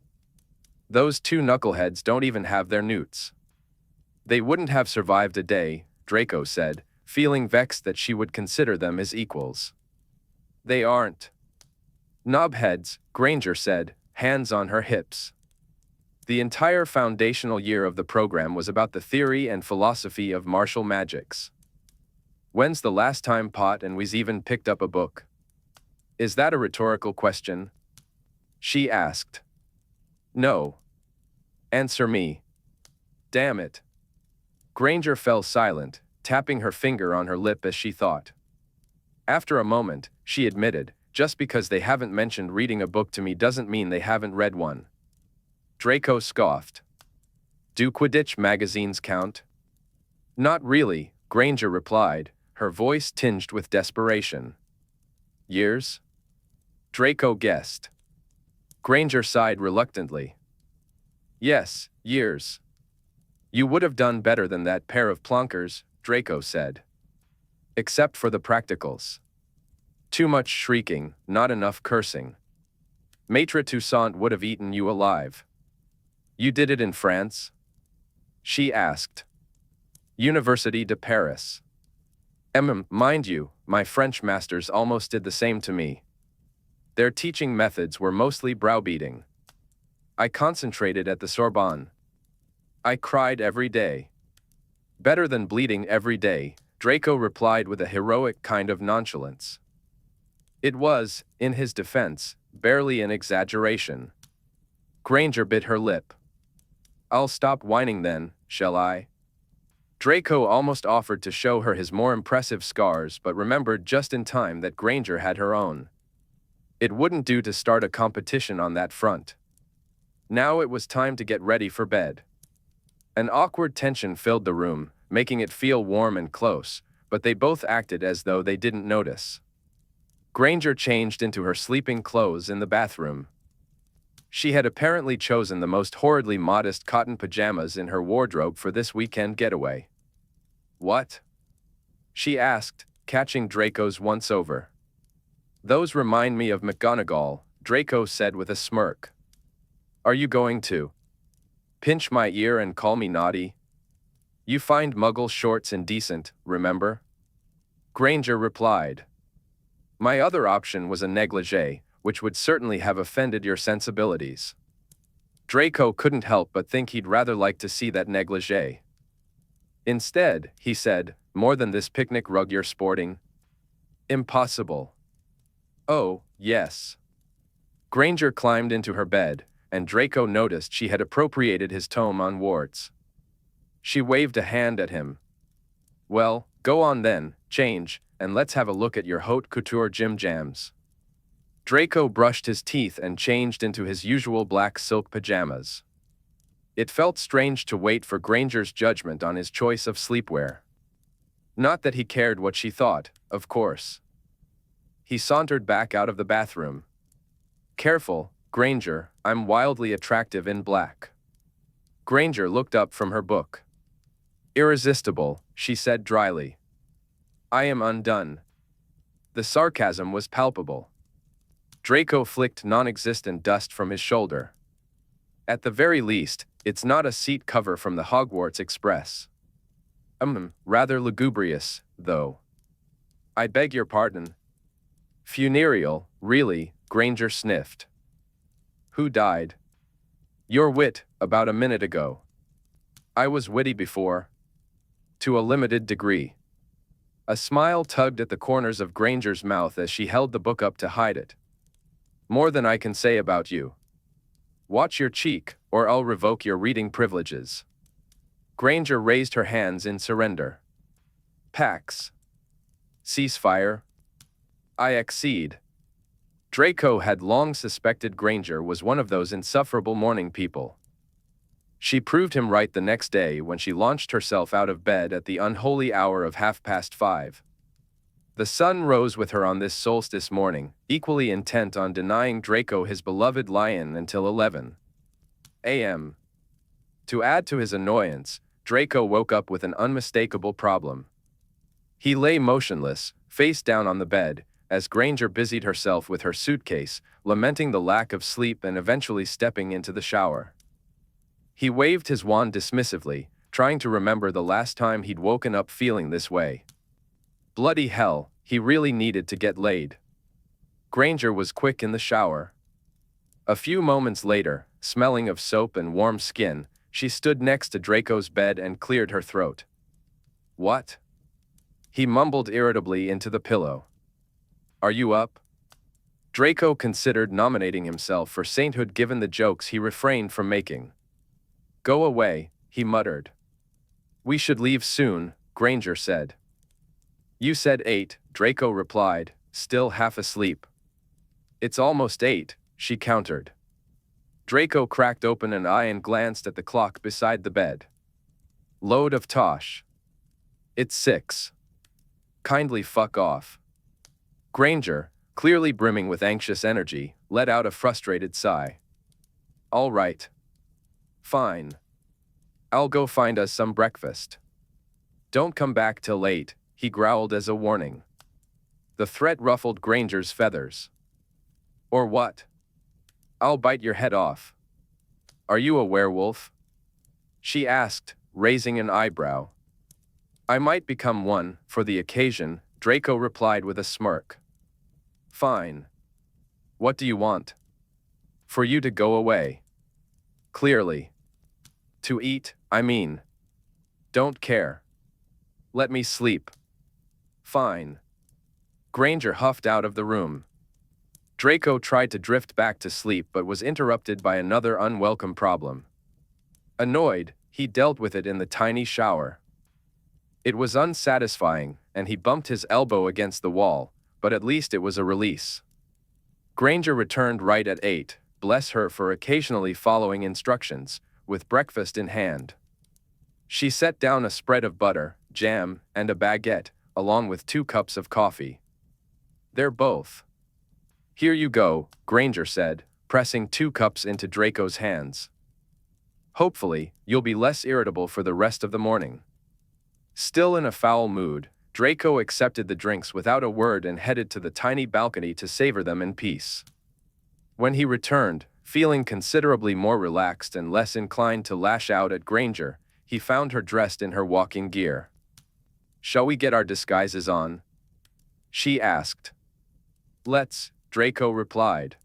Speaker 1: Those two knuckleheads don't even have their newts." "They wouldn't have survived a day," Draco said, feeling vexed that she would consider them as equals. "They aren't." "Knobheads," Granger said, hands on her hips. The entire foundational year of the program was about the theory and philosophy of martial magics. "When's the last time Pot and We's even picked up a book?" "Is that a rhetorical question?" she asked. "No. Answer me." "Damn it." Granger fell silent, tapping her finger on her lip as she thought. After a moment, she admitted, "Just because they haven't mentioned reading a book to me doesn't mean they haven't read one." Draco scoffed. "Do Quidditch magazines count?" "Not really," Granger replied, her voice tinged with desperation. "Years?" Draco guessed. Granger sighed reluctantly. "Yes, years." "You would have done better than that pair of plonkers," Draco said. "Except for the practicals. Too much shrieking, not enough cursing. Maitre Toussaint would have eaten you alive." "You did it in France?" she asked. "Université de Paris." Mind you, my French masters almost did the same to me." Their teaching methods were mostly browbeating. I concentrated at the Sorbonne. I cried every day. Better than bleeding every day, Draco replied with a heroic kind of nonchalance. It was, in his defense, barely an exaggeration. Granger bit her lip. I'll stop whining then, shall I? Draco almost offered to show her his more impressive scars but remembered just in time that Granger had her own. It wouldn't do to start a competition on that front. Now it was time to get ready for bed. An awkward tension filled the room, making it feel warm and close, but they both acted as though they didn't notice. Granger changed into her sleeping clothes in the bathroom. She had apparently chosen the most horridly modest cotton pajamas in her wardrobe for this weekend getaway. What? She asked, catching Draco's once-over. Those remind me of McGonagall, Draco said with a smirk. Are you going to pinch my ear and call me naughty? You find Muggle shorts indecent, remember? Granger replied. My other option was a negligee, which would certainly have offended your sensibilities. Draco couldn't help but think he'd rather like to see that negligee. Instead, he said, more than this picnic rug you're sporting? Impossible. Oh, yes. Granger climbed into her bed, and Draco noticed she had appropriated his tome on warts. She waved a hand at him. Well, go on then, change, and let's have a look at your haute couture gym jams. Draco brushed his teeth and changed into his usual black silk pajamas. It felt strange to wait for Granger's judgment on his choice of sleepwear. Not that he cared what she thought, of course. He sauntered back out of the bathroom. Careful, Granger, I'm wildly attractive in black. Granger looked up from her book. Irresistible, she said dryly. I am undone. The sarcasm was palpable. Draco flicked non-existent dust from his shoulder. At the very least, it's not a seat cover from the Hogwarts Express. Rather lugubrious, though. I beg your pardon. Funereal, really, Granger sniffed. Who died? Your wit, about a minute ago. I was witty before. To a limited degree. A smile tugged at the corners of Granger's mouth as she held the book up to hide it. More than I can say about you. Watch your cheek, or I'll revoke your reading privileges. Granger raised her hands in surrender. Pax. Ceasefire. I accede. Draco had long suspected Granger was one of those insufferable morning people. She proved him right the next day when she launched herself out of bed at the unholy hour of 5:30. The sun rose with her on this solstice morning, equally intent on denying Draco his beloved lion until 11 a.m. To add to his annoyance, Draco woke up with an unmistakable problem. He lay motionless, face down on the bed, as Granger busied herself with her suitcase, lamenting the lack of sleep and eventually stepping into the shower. He waved his wand dismissively, trying to remember the last time he'd woken up feeling this way. Bloody hell, he really needed to get laid. Granger was quick in the shower. A few moments later, smelling of soap and warm skin, she stood next to Draco's bed and cleared her throat. What? He mumbled irritably into the pillow. Are you up? Draco considered nominating himself for sainthood given the jokes he refrained from making. Go away, he muttered. We should leave soon, Granger said. You said 8, Draco replied, still half asleep. It's almost 8, she countered. Draco cracked open an eye and glanced at the clock beside the bed. Load of tosh. It's 6. Kindly fuck off. Granger, clearly brimming with anxious energy, let out a frustrated sigh. All right. Fine. I'll go find us some breakfast. Don't come back till late, he growled as a warning. The threat ruffled Granger's feathers. Or what? I'll bite your head off. Are you a werewolf? She asked, raising an eyebrow. I might become one, for the occasion, Draco replied with a smirk. Fine. What do you want? For you to go away. Clearly. To eat, I mean. Don't care. Let me sleep. Fine. Granger huffed out of the room. Draco tried to drift back to sleep but was interrupted by another unwelcome problem. Annoyed, he dealt with it in the tiny shower. It was unsatisfying, and he bumped his elbow against the wall, but at least it was a release. Granger returned right at 8, bless her for occasionally following instructions, with breakfast in hand. She set down a spread of butter, jam, and a baguette, along with 2 cups of coffee. They're both. Here you go, Granger said, pressing 2 cups into Draco's hands. Hopefully, you'll be less irritable for the rest of the morning. Still in a foul mood, Draco accepted the drinks without a word and headed to the tiny balcony to savor them in peace. When he returned, feeling considerably more relaxed and less inclined to lash out at Granger, he found her dressed in her walking gear. "Shall we get our disguises on?" she asked. "Let's," Draco replied.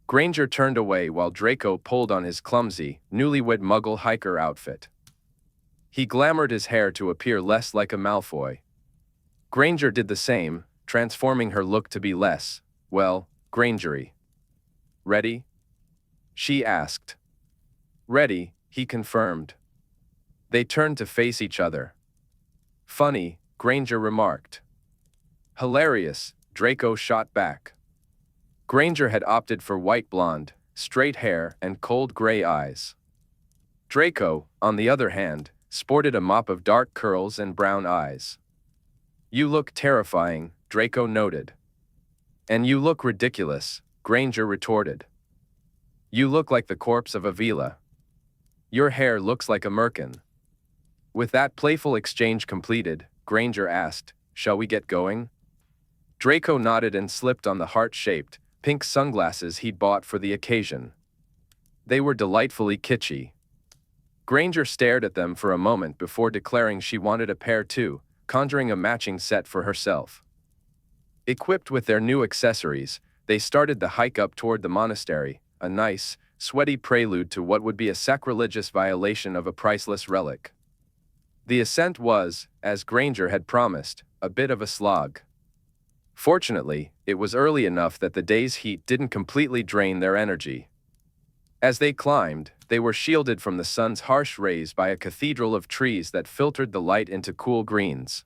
Speaker 1: Granger turned away while Draco pulled on his clumsy, newlywed Muggle hiker outfit. He glamoured his hair to appear less like a Malfoy. Granger did the same, transforming her look to be less, well, Grangery. "Ready?" she asked. "Ready," he confirmed. They turned to face each other. "Funny," Granger remarked. "Hilarious," Draco shot back. Granger had opted for white blonde, straight hair, and cold gray eyes. Draco, on the other hand, sported a mop of dark curls and brown eyes. "You look terrifying," Draco noted. "And you look ridiculous," Granger retorted. "You look like the corpse of Avila. Your hair looks like a merkin." With that playful exchange completed, Granger asked, "Shall we get going?" Draco nodded and slipped on the heart-shaped, pink sunglasses he'd bought for the occasion. They were delightfully kitschy. Granger stared at them for a moment before declaring she wanted a pair too, conjuring a matching set for herself. Equipped with their new accessories, they started the hike up toward the monastery, a nice, sweaty prelude to what would be a sacrilegious violation of a priceless relic. The ascent was, as Granger had promised, a bit of a slog. Fortunately, it was early enough that the day's heat didn't completely drain their energy. As they climbed, they were shielded from the sun's harsh rays by a cathedral of trees that filtered the light into cool greens.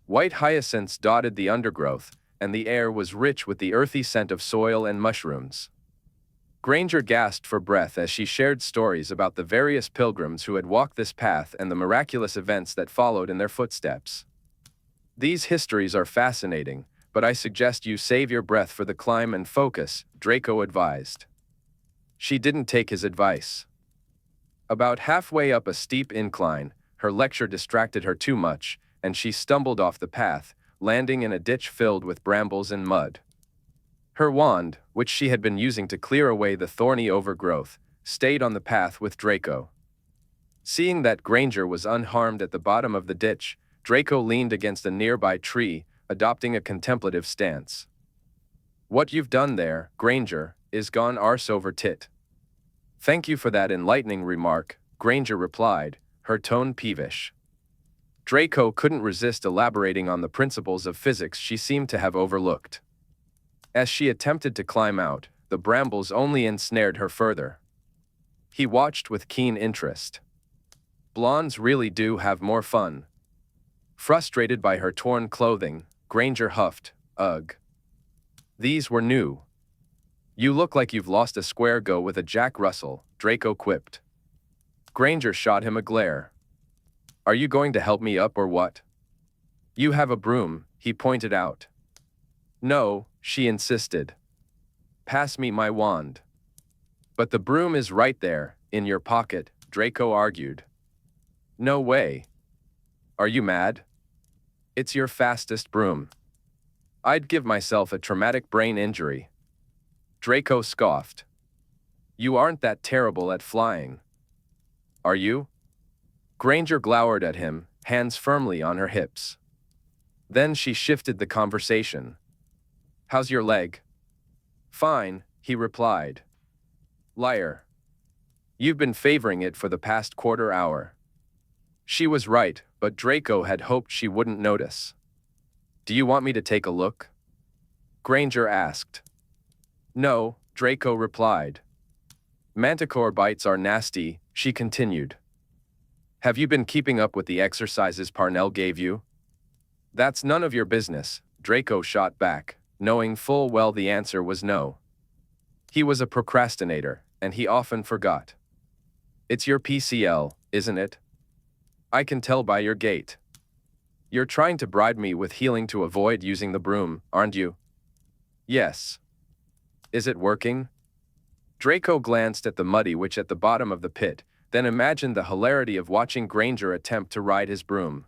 Speaker 1: White hyacinths dotted the undergrowth, and the air was rich with the earthy scent of soil and mushrooms. Granger gasped for breath as she shared stories about the various pilgrims who had walked this path and the miraculous events that followed in their footsteps. "These histories are fascinating, but I suggest you save your breath for the climb and focus," Draco advised. She didn't take his advice. About halfway up a steep incline, her lecture distracted her too much, and she stumbled off the path, landing in a ditch filled with brambles and mud. Her wand, which she had been using to clear away the thorny overgrowth, stayed on the path with Draco. Seeing that Granger was unharmed at the bottom of the ditch, Draco leaned against a nearby tree, adopting a contemplative stance. "What you've done there, Granger, is gone arse over tit." "Thank you for that enlightening remark," Granger replied, her tone peevish. Draco couldn't resist elaborating on the principles of physics she seemed to have overlooked. As she attempted to climb out, the brambles only ensnared her further. He watched with keen interest. Blondes really do have more fun. Frustrated by her torn clothing, Granger huffed, "Ugh. These were new." "You look like you've lost a square go with a Jack Russell," Draco quipped. Granger shot him a glare. "Are you going to help me up or what?" "You have a broom," he pointed out. "No," she insisted. "Pass me my wand." "But the broom is right there, in your pocket," Draco argued. "No way. Are you mad? It's your fastest broom. I'd give myself a traumatic brain injury." Draco scoffed. "You aren't that terrible at flying. Are you?" Granger glowered at him, hands firmly on her hips. Then she shifted the conversation. "How's your leg?" Fine, he replied. Liar. You've been favoring it for the past quarter hour. She was right, but Draco had hoped she wouldn't notice. Do you want me to take a look? Granger asked. No, Draco replied. Manticore bites are nasty, she continued. Have you been keeping up with the exercises Parnell gave you? That's none of your business, Draco shot back, knowing full well the answer was no. He was a procrastinator, and he often forgot. It's your PCL, isn't it? I can tell by your gait. You're trying to bribe me with healing to avoid using the broom, aren't you? Yes. Is it working? Draco glanced at the muddy witch at the bottom of the pit, then imagined the hilarity of watching Granger attempt to ride his broom.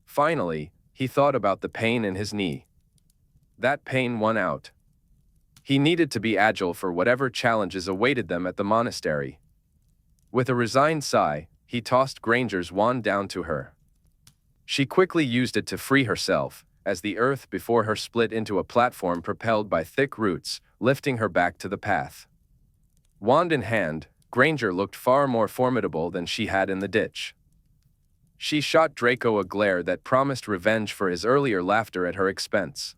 Speaker 1: Finally, he thought about the pain in his knee. That pain won out. He needed to be agile for whatever challenges awaited them at the monastery. With a resigned sigh, he tossed Granger's wand down to her. She quickly used it to free herself, as the earth before her split into a platform propelled by thick roots, lifting her back to the path. Wand in hand, Granger looked far more formidable than she had in the ditch. She shot Draco a glare that promised revenge for his earlier laughter at her expense.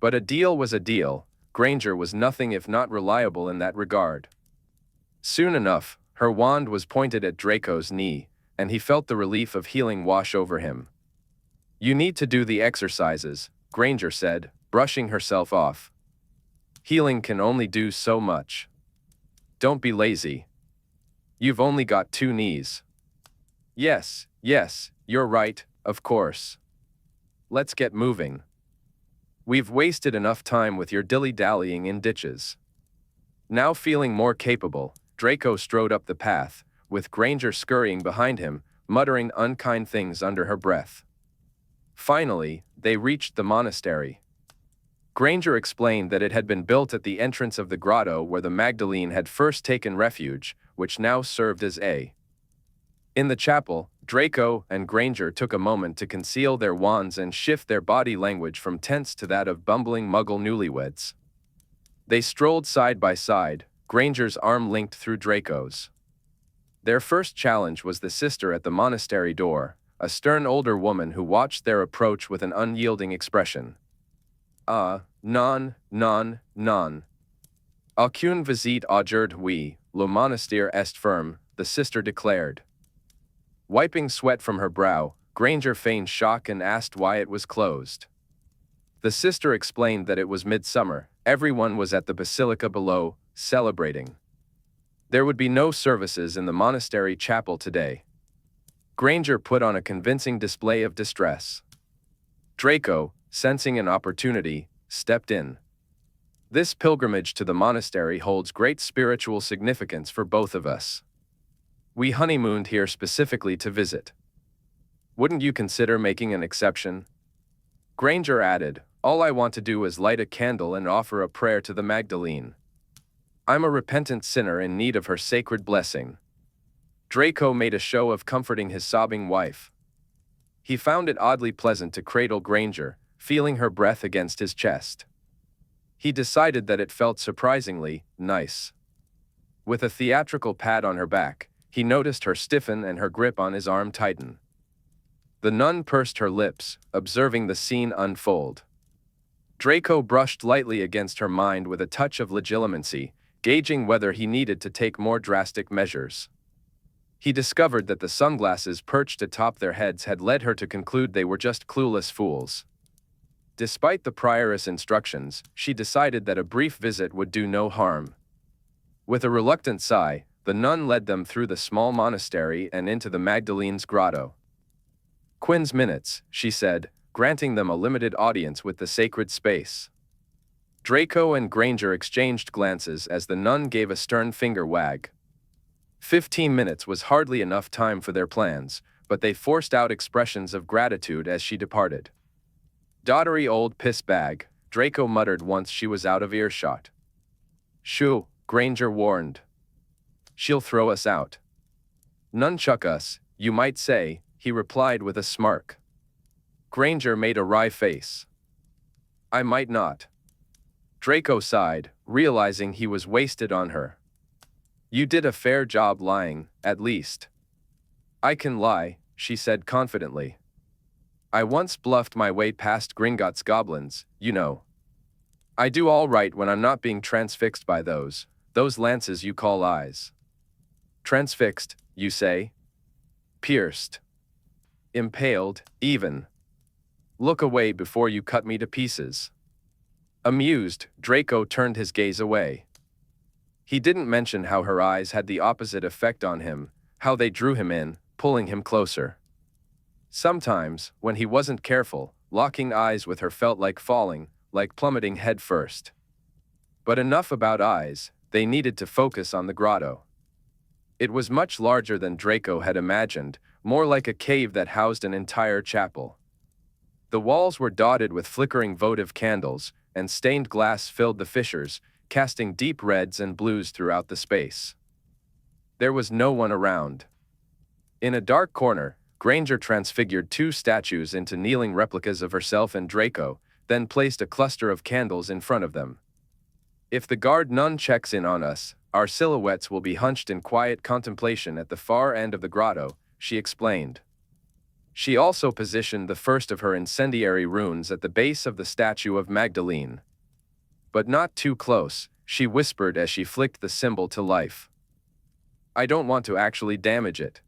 Speaker 1: But a deal was a deal. Granger was nothing if not reliable in that regard. Soon enough, her wand was pointed at Draco's knee, and he felt the relief of healing wash over him. You need to do the exercises, Granger said, brushing herself off. Healing can only do so much. Don't be lazy. You've only got 2 knees. Yes, you're right, of course. Let's get moving. We've wasted enough time with your dilly-dallying in ditches. Now feeling more capable, Draco strode up the path, with Granger scurrying behind him, muttering unkind things under her breath. Finally, they reached the monastery. Granger explained that it had been built at the entrance of the grotto where the Magdalene had first taken refuge, which now served as a. In the chapel, Draco and Granger took a moment to conceal their wands and shift their body language from tense to that of bumbling muggle newlyweds. They strolled side by side, Granger's arm linked through Draco's. Their first challenge was the sister at the monastery door, a stern older woman who watched their approach with an unyielding expression. Non. Aucune visite aujourd'hui, le monastère est ferme, the sister declared. Wiping sweat from her brow, Granger feigned shock and asked why it was closed. The sister explained that it was midsummer, everyone was at the basilica below, celebrating. There would be no services in the monastery chapel today. Granger put on a convincing display of distress. Draco, sensing an opportunity, stepped in. This pilgrimage to the monastery holds great spiritual significance for both of us. We honeymooned here specifically to visit. Wouldn't you consider making an exception? Granger added, all I want to do is light a candle and offer a prayer to the Magdalene. I'm a repentant sinner in need of her sacred blessing. Draco made a show of comforting his sobbing wife. He found it oddly pleasant to cradle Granger, feeling her breath against his chest. He decided that it felt surprisingly nice. With a theatrical pat on her back, he noticed her stiffen and her grip on his arm tighten. The nun pursed her lips, observing the scene unfold. Draco brushed lightly against her mind with a touch of legitimacy, gauging whether he needed to take more drastic measures. He discovered that the sunglasses perched atop their heads had led her to conclude they were just clueless fools. Despite the prioress instructions, she decided that a brief visit would do no harm. With a reluctant sigh, the nun led them through the small monastery and into the Magdalene's grotto. Quinn's minutes, she said, granting them a limited audience with the sacred space. Draco and Granger exchanged glances as the nun gave a stern finger wag. 15 minutes was hardly enough time for their plans, but they forced out expressions of gratitude as she departed. Dottery old piss bag, Draco muttered once she was out of earshot. Shoo, Granger warned. She'll throw us out. Nunchuck us, you might say, he replied with a smirk. Granger made a wry face. I might not. Draco sighed, realizing he was wasted on her. You did a fair job lying, at least. I can lie, she said confidently. I once bluffed my way past Gringotts goblins, you know. I do all right when I'm not being transfixed by those lances you call eyes. Transfixed, you say? Pierced. Impaled, even. Look away before you cut me to pieces. Amused, Draco turned his gaze away. He didn't mention how her eyes had the opposite effect on him, how they drew him in, pulling him closer. Sometimes, when he wasn't careful, locking eyes with her felt like falling, like plummeting head first. But enough about eyes, they needed to focus on the grotto. It was much larger than Draco had imagined, more like a cave that housed an entire chapel. The walls were dotted with flickering votive candles, and stained glass filled the fissures, casting deep reds and blues throughout the space. There was no one around. In a dark corner, Granger transfigured 2 statues into kneeling replicas of herself and Draco, then placed a cluster of candles in front of them. If the guard nun checks in on us, our silhouettes will be hunched in quiet contemplation at the far end of the grotto, she explained. She also positioned the first of her incendiary runes at the base of the statue of Magdalene. But not too close, she whispered as she flicked the symbol to life. I don't want to actually damage it.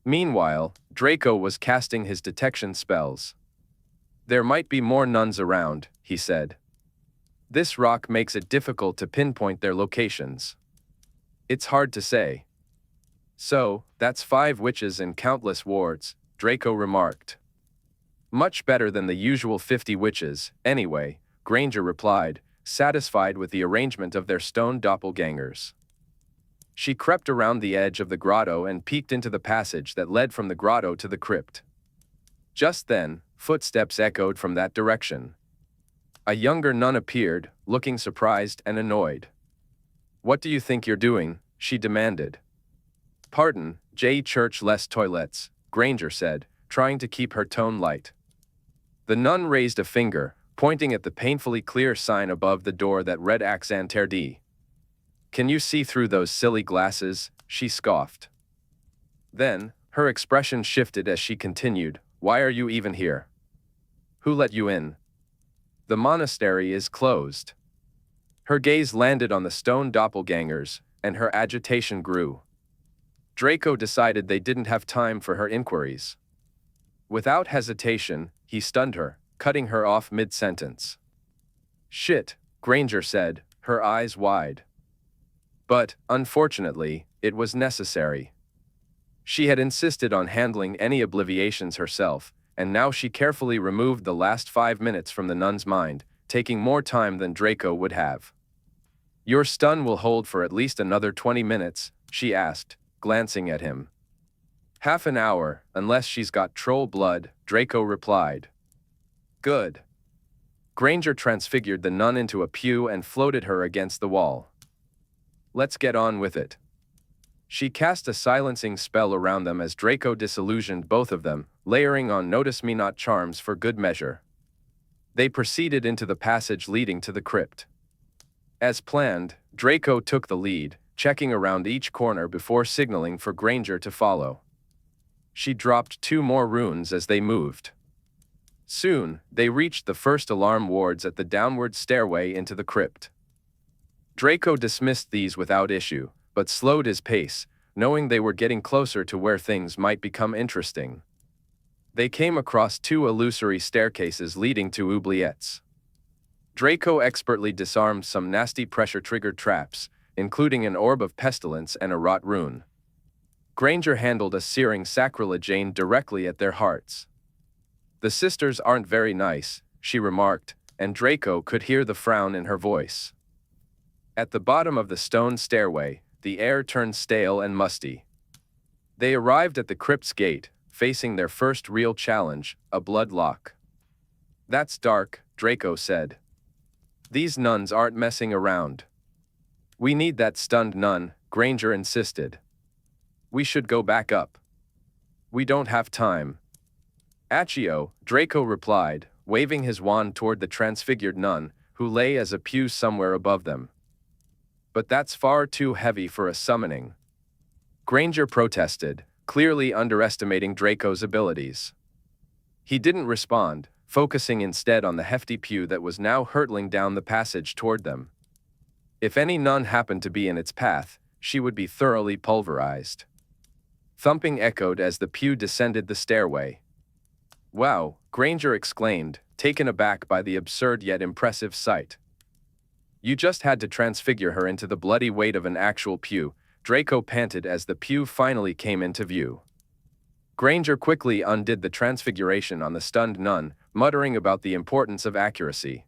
Speaker 1: Meanwhile, Draco was casting his detection spells. There might be more nuns around, he said. This rock makes it difficult to pinpoint their locations. It's hard to say. So, that's 5 witches and countless wards, Draco remarked. Much better than the usual 50 witches, anyway, Granger replied, satisfied with the arrangement of their stone doppelgangers. She crept around the edge of the grotto and peeked into the passage that led from the grotto to the crypt. Just then, footsteps echoed from that direction. A younger nun appeared, looking surprised and annoyed. What do you think you're doing? She demanded. Pardon, J. Church les toilettes, Granger said, trying to keep her tone light. The nun raised a finger, pointing at the painfully clear sign above the door that read Ax Interdit. Can you see through those silly glasses? She scoffed. Then, her expression shifted as she continued, Why are you even here? Who let you in? The monastery is closed. Her gaze landed on the stone doppelgangers, and her agitation grew. Draco decided they didn't have time for her inquiries. Without hesitation, he stunned her, cutting her off mid-sentence. Shit, Granger said, her eyes wide. But, unfortunately, it was necessary. She had insisted on handling any obliviations herself, and now she carefully removed the last 5 minutes from the nun's mind, taking more time than Draco would have. Your stun will hold for at least another 20 minutes, she asked, glancing at him. Half an hour, unless she's got troll blood, Draco replied. Good. Granger transfigured the nun into a pew and floated her against the wall. Let's get on with it. She cast a silencing spell around them as Draco disillusioned both of them, layering on Notice Me Not charms for good measure. They proceeded into the passage leading to the crypt. As planned, Draco took the lead, checking around each corner before signaling for Granger to follow. She dropped 2 more runes as they moved. Soon, they reached the first alarm wards at the downward stairway into the crypt. Draco dismissed these without issue, but slowed his pace, knowing they were getting closer to where things might become interesting. They came across 2 illusory staircases leading to oubliettes. Draco expertly disarmed some nasty pressure-triggered traps, including an orb of pestilence and a rot rune. Granger handled a searing sacrilege aimed directly at their hearts. The sisters aren't very nice, she remarked, and Draco could hear the frown in her voice. At the bottom of the stone stairway, the air turned stale and musty. They arrived at the crypt's gate, facing their first real challenge, a blood lock. That's dark, Draco said. These nuns aren't messing around. We need that stunned nun, Granger insisted. We should go back up. We don't have time. Accio, Draco replied, waving his wand toward the transfigured nun, who lay as a pew somewhere above them. But that's far too heavy for a summoning, Granger protested, clearly underestimating Draco's abilities. He didn't respond, focusing instead on the hefty pew that was now hurtling down the passage toward them. If any nun happened to be in its path, she would be thoroughly pulverized. Thumping echoed as the pew descended the stairway. "Wow," Granger exclaimed, taken aback by the absurd yet impressive sight. "You just had to transfigure her into the bloody weight of an actual pew," Draco panted as the pew finally came into view. Granger quickly undid the transfiguration on the stunned nun, muttering about the importance of accuracy.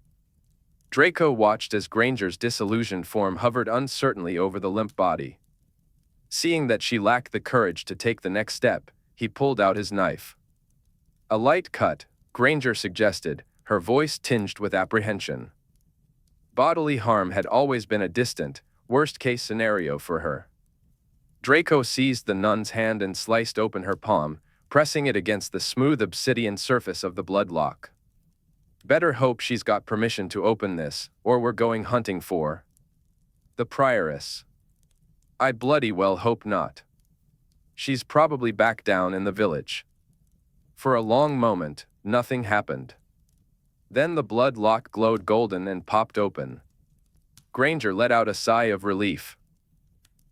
Speaker 1: Draco watched as Granger's disillusioned form hovered uncertainly over the limp body. Seeing that she lacked the courage to take the next step, he pulled out his knife. "A light cut," Granger suggested, her voice tinged with apprehension. Bodily harm had always been a distant, worst-case scenario for her. Draco seized the nun's hand and sliced open her palm, pressing it against the smooth obsidian surface of the bloodlock. "Better hope she's got permission to open this, or we're going hunting for the prioress." "I bloody well hope not. She's probably back down in the village." For a long moment, nothing happened. Then the blood lock glowed golden and popped open. Granger let out a sigh of relief.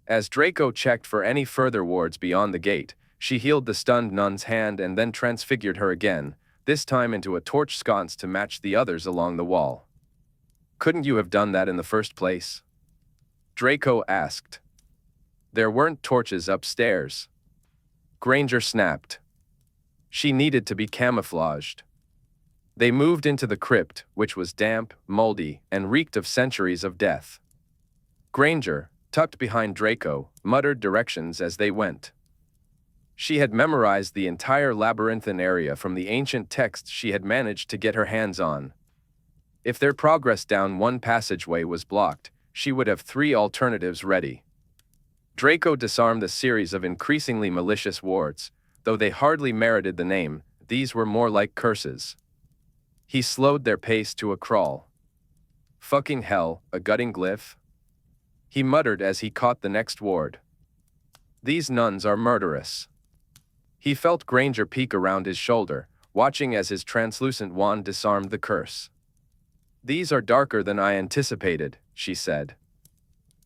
Speaker 1: As Draco checked for any further wards beyond the gate, she healed the stunned nun's hand and then transfigured her again, this time into a torch sconce to match the others along the wall. "Couldn't you have done that in the first place?" Draco asked. "There weren't torches upstairs." Granger snapped. She needed to be camouflaged. They moved into the crypt, which was damp, moldy, and reeked of centuries of death. Granger, tucked behind Draco, muttered directions as they went. She had memorized the entire labyrinthine area from the ancient texts she had managed to get her hands on. If their progress down one passageway was blocked, she would have 3 alternatives ready. Draco disarmed the series of increasingly malicious wards. Though they hardly merited the name, these were more like curses. He slowed their pace to a crawl. "Fucking hell, a gutting glyph?" he muttered as he caught the next ward. "These nuns are murderous." He felt Granger peek around his shoulder, watching as his translucent wand disarmed the curse. "These are darker than I anticipated," she said.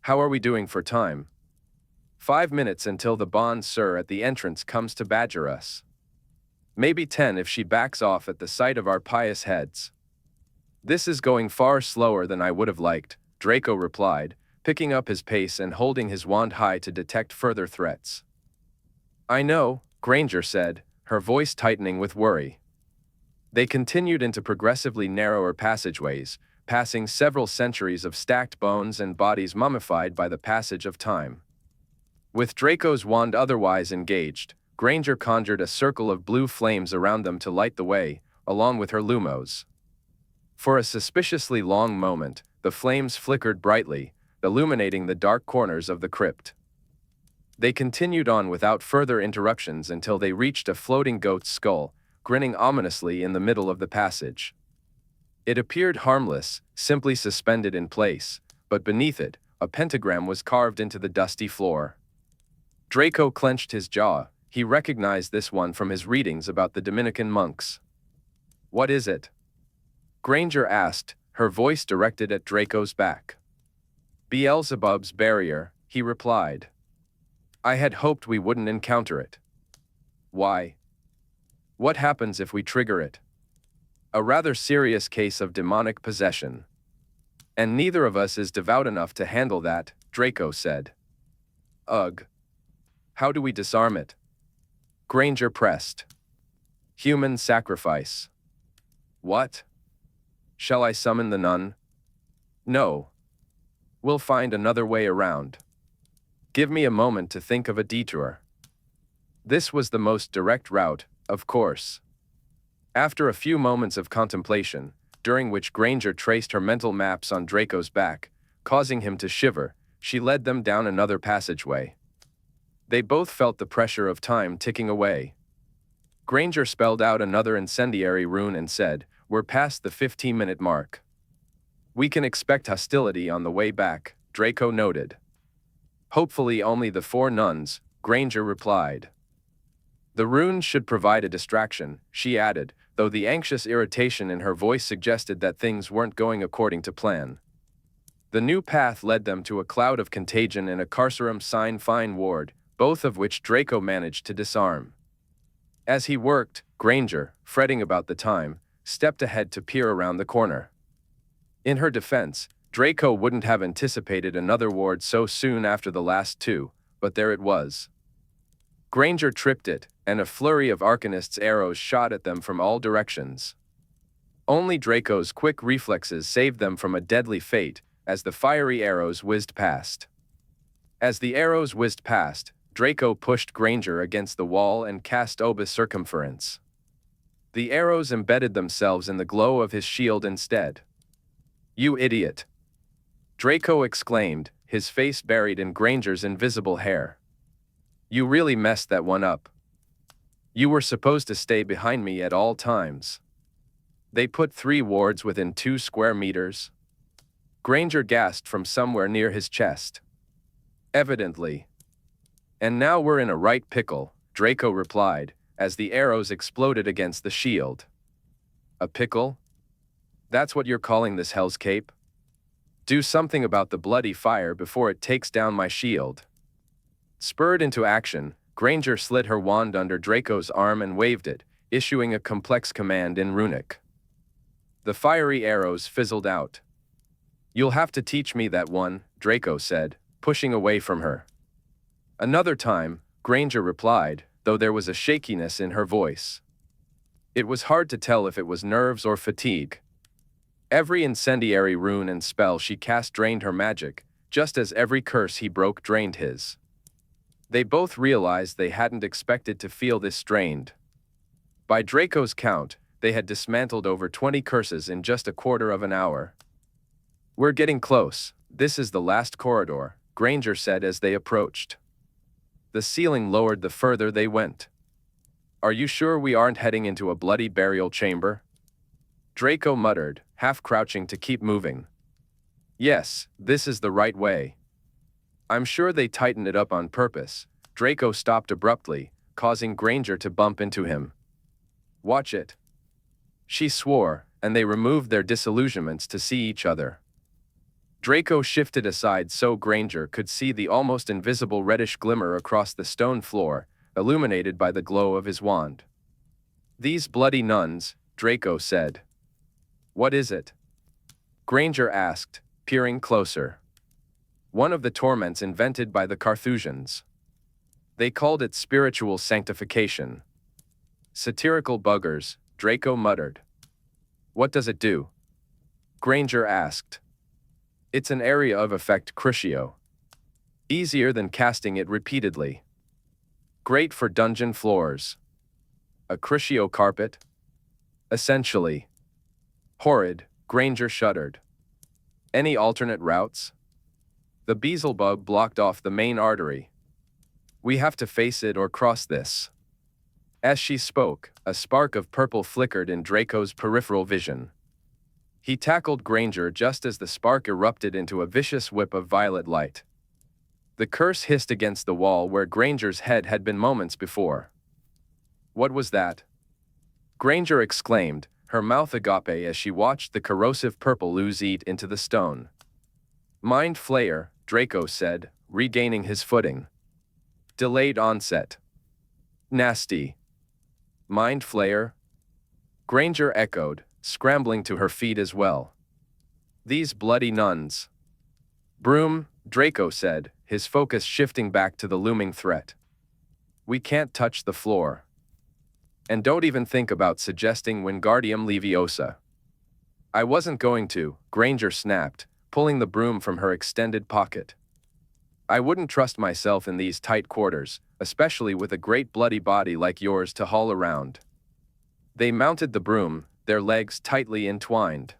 Speaker 1: "How are we doing for time?" 5 minutes until the bon sir at the entrance comes to badger us. Maybe 10 if she backs off at the sight of our pious heads." "This is going far slower than I would have liked," Draco replied, picking up his pace and holding his wand high to detect further threats. "I know," Granger said, her voice tightening with worry. They continued into progressively narrower passageways, passing several centuries of stacked bones and bodies mummified by the passage of time. With Draco's wand otherwise engaged, Granger conjured a circle of blue flames around them to light the way, along with her lumos. For a suspiciously long moment, the flames flickered brightly, illuminating the dark corners of the crypt. They continued on without further interruptions until they reached a floating goat's skull, grinning ominously in the middle of the passage. It appeared harmless, simply suspended in place, but beneath it, a pentagram was carved into the dusty floor. Draco clenched his jaw. He recognized this one from his readings about the Dominican monks. "What is it?" Granger asked, her voice directed at Draco's back. "Beelzebub's barrier," he replied. "I had hoped we wouldn't encounter it." "Why? What happens if we trigger it?" "A rather serious case of demonic possession. And neither of us is devout enough to handle that," Draco said. "Ugh. How do we disarm it?" Granger pressed. "Human sacrifice." "What? Shall I summon the nun?" "No. We'll find another way around. Give me a moment to think of a detour." This was the most direct route, of course. After a few moments of contemplation, during which Granger traced her mental maps on Draco's back, causing him to shiver, she led them down another passageway. They both felt the pressure of time ticking away. Granger spelled out another incendiary rune and said, "We're past the 15-minute mark." We can expect hostility on the way back, Draco noted. Hopefully only the 4 nuns, Granger replied. The runes should provide a distraction, she added, though the anxious irritation in her voice suggested that things weren't going according to plan. The new path led them to a cloud of contagion and a carcerum sine fine ward, both of which Draco managed to disarm. As he worked, Granger, fretting about the time, stepped ahead to peer around the corner. In her defense, Draco wouldn't have anticipated another ward so soon after the last 2, but there it was. Granger tripped it, and a flurry of Arcanists' arrows shot at them from all directions. Only Draco's quick reflexes saved them from a deadly fate, as the fiery arrows whizzed past. As the arrows whizzed past, Draco pushed Granger against the wall and cast Obus Circumference. The arrows embedded themselves in the glow of his shield instead. "You idiot!" Draco exclaimed, his face buried in Granger's invisible hair. "You really messed that one up. You were supposed to stay behind me at all times." "They put 3 wards within 2 square meters?" Granger gasped from somewhere near his chest. "Evidently. And now we're in a right pickle," Draco replied, as the arrows exploded against the shield. "A pickle? That's what you're calling this hellscape? Do something about the bloody fire before it takes down my shield." Spurred into action, Granger slid her wand under Draco's arm and waved it, issuing a complex command in runic. The fiery arrows fizzled out. "You'll have to teach me that one," Draco said, pushing away from her. "Another time," Granger replied, though there was a shakiness in her voice. It was hard to tell if it was nerves or fatigue. Every incendiary rune and spell she cast drained her magic, just as every curse he broke drained his. They both realized they hadn't expected to feel this strained. By Draco's count, they had dismantled over 20 curses in just a quarter of an hour. "We're getting close. This is the last corridor," Granger said as they approached. The ceiling lowered the further they went. "Are you sure we aren't heading into a bloody burial chamber?" Draco muttered, half crouching to keep moving. "Yes, this is the right way." "I'm sure they tightened it up on purpose." Draco stopped abruptly, causing Granger to bump into him. "Watch it." She swore, and they removed their disillusionments to see each other. Draco shifted aside so Granger could see the almost invisible reddish glimmer across the stone floor, illuminated by the glow of his wand. "These bloody nuns," Draco said. "What is it?" Granger asked, peering closer. "One of the torments invented by the Carthusians. They called it spiritual sanctification." "Satirical buggers," Draco muttered. "What does it do?" Granger asked. "It's an area of effect crucio. Easier than casting it repeatedly. Great for dungeon floors. A crucio carpet? Essentially." "Horrid," Granger shuddered. "Any alternate routes?" "The Beelzebub blocked off the main artery. We have to face it or cross this." As she spoke, a spark of purple flickered in Draco's peripheral vision. He tackled Granger just as the spark erupted into a vicious whip of violet light. The curse hissed against the wall where Granger's head had been moments before. "What was that?" Granger exclaimed, her mouth agape as she watched the corrosive purple ooze eat into the stone. "Mind Flayer," Draco said, regaining his footing. "Delayed onset. Nasty." "Mind Flayer?" Granger echoed, scrambling to her feet as well. "These bloody nuns." "Broom," Draco said, his focus shifting back to the looming threat. "We can't touch the floor. And don't even think about suggesting Wingardium Leviosa." "I wasn't going to," Granger snapped, pulling the broom from her extended pocket. "I wouldn't trust myself in these tight quarters, especially with a great bloody body like yours to haul around." They mounted the broom, their legs tightly entwined.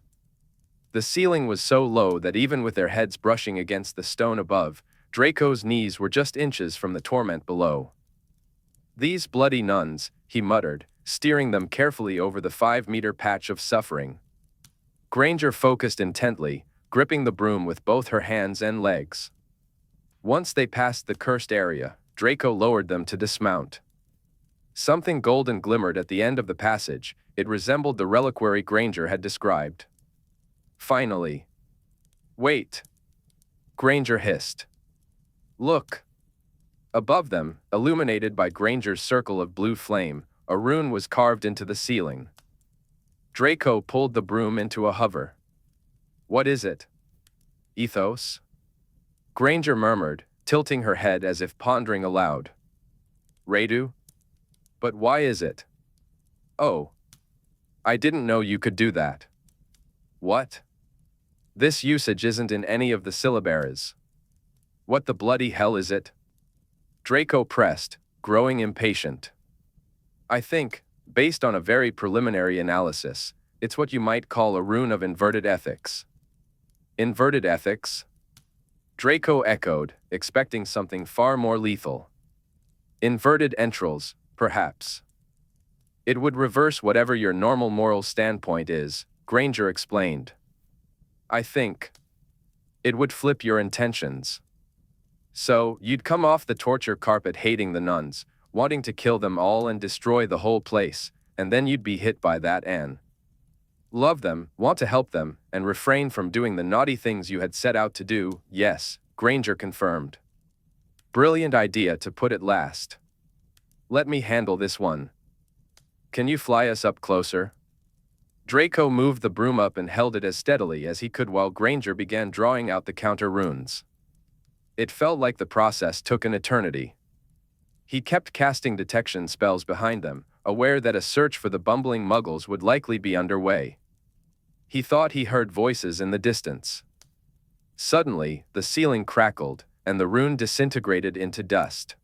Speaker 1: The ceiling was so low that even with their heads brushing against the stone above, Draco's knees were just inches from the torment below. "These bloody nuns," he muttered, steering them carefully over the 5-meter patch of suffering. Granger focused intently, gripping the broom with both her hands and legs. Once they passed the cursed area, Draco lowered them to dismount. Something golden glimmered at the end of the passage. It resembled the reliquary Granger had described. Finally. Wait! Granger hissed. Look! Above them, illuminated by Granger's circle of blue flame, a rune was carved into the ceiling. Draco pulled the broom into a hover. What is it? Ethos? Granger murmured, tilting her head as if pondering aloud. Radu? But why is it? Oh. I didn't know you could do that. What? This usage isn't in any of the syllabaries. What the bloody hell is it? Draco pressed, growing impatient. I think, based on a very preliminary analysis, it's what you might call a rune of inverted ethics. Inverted ethics? Draco echoed, expecting something far more lethal. Inverted entrails, perhaps. It would reverse whatever your normal moral standpoint is, Granger explained. I think. It would flip your intentions. So, you'd come off the torture carpet hating the nuns, wanting to kill them all and destroy the whole place, and then you'd be hit by that and love them, want to help them, and refrain from doing the naughty things you had set out to do. Yes, Granger confirmed. Brilliant idea to put it last. Let me handle this one. Can you fly us up closer? Draco moved the broom up and held it as steadily as he could while Granger began drawing out the counter runes. It felt like the process took an eternity. He kept casting detection spells behind them, aware that a search for the bumbling muggles would likely be underway. He thought he heard voices in the distance. Suddenly, the ceiling crackled, and the rune disintegrated into dust.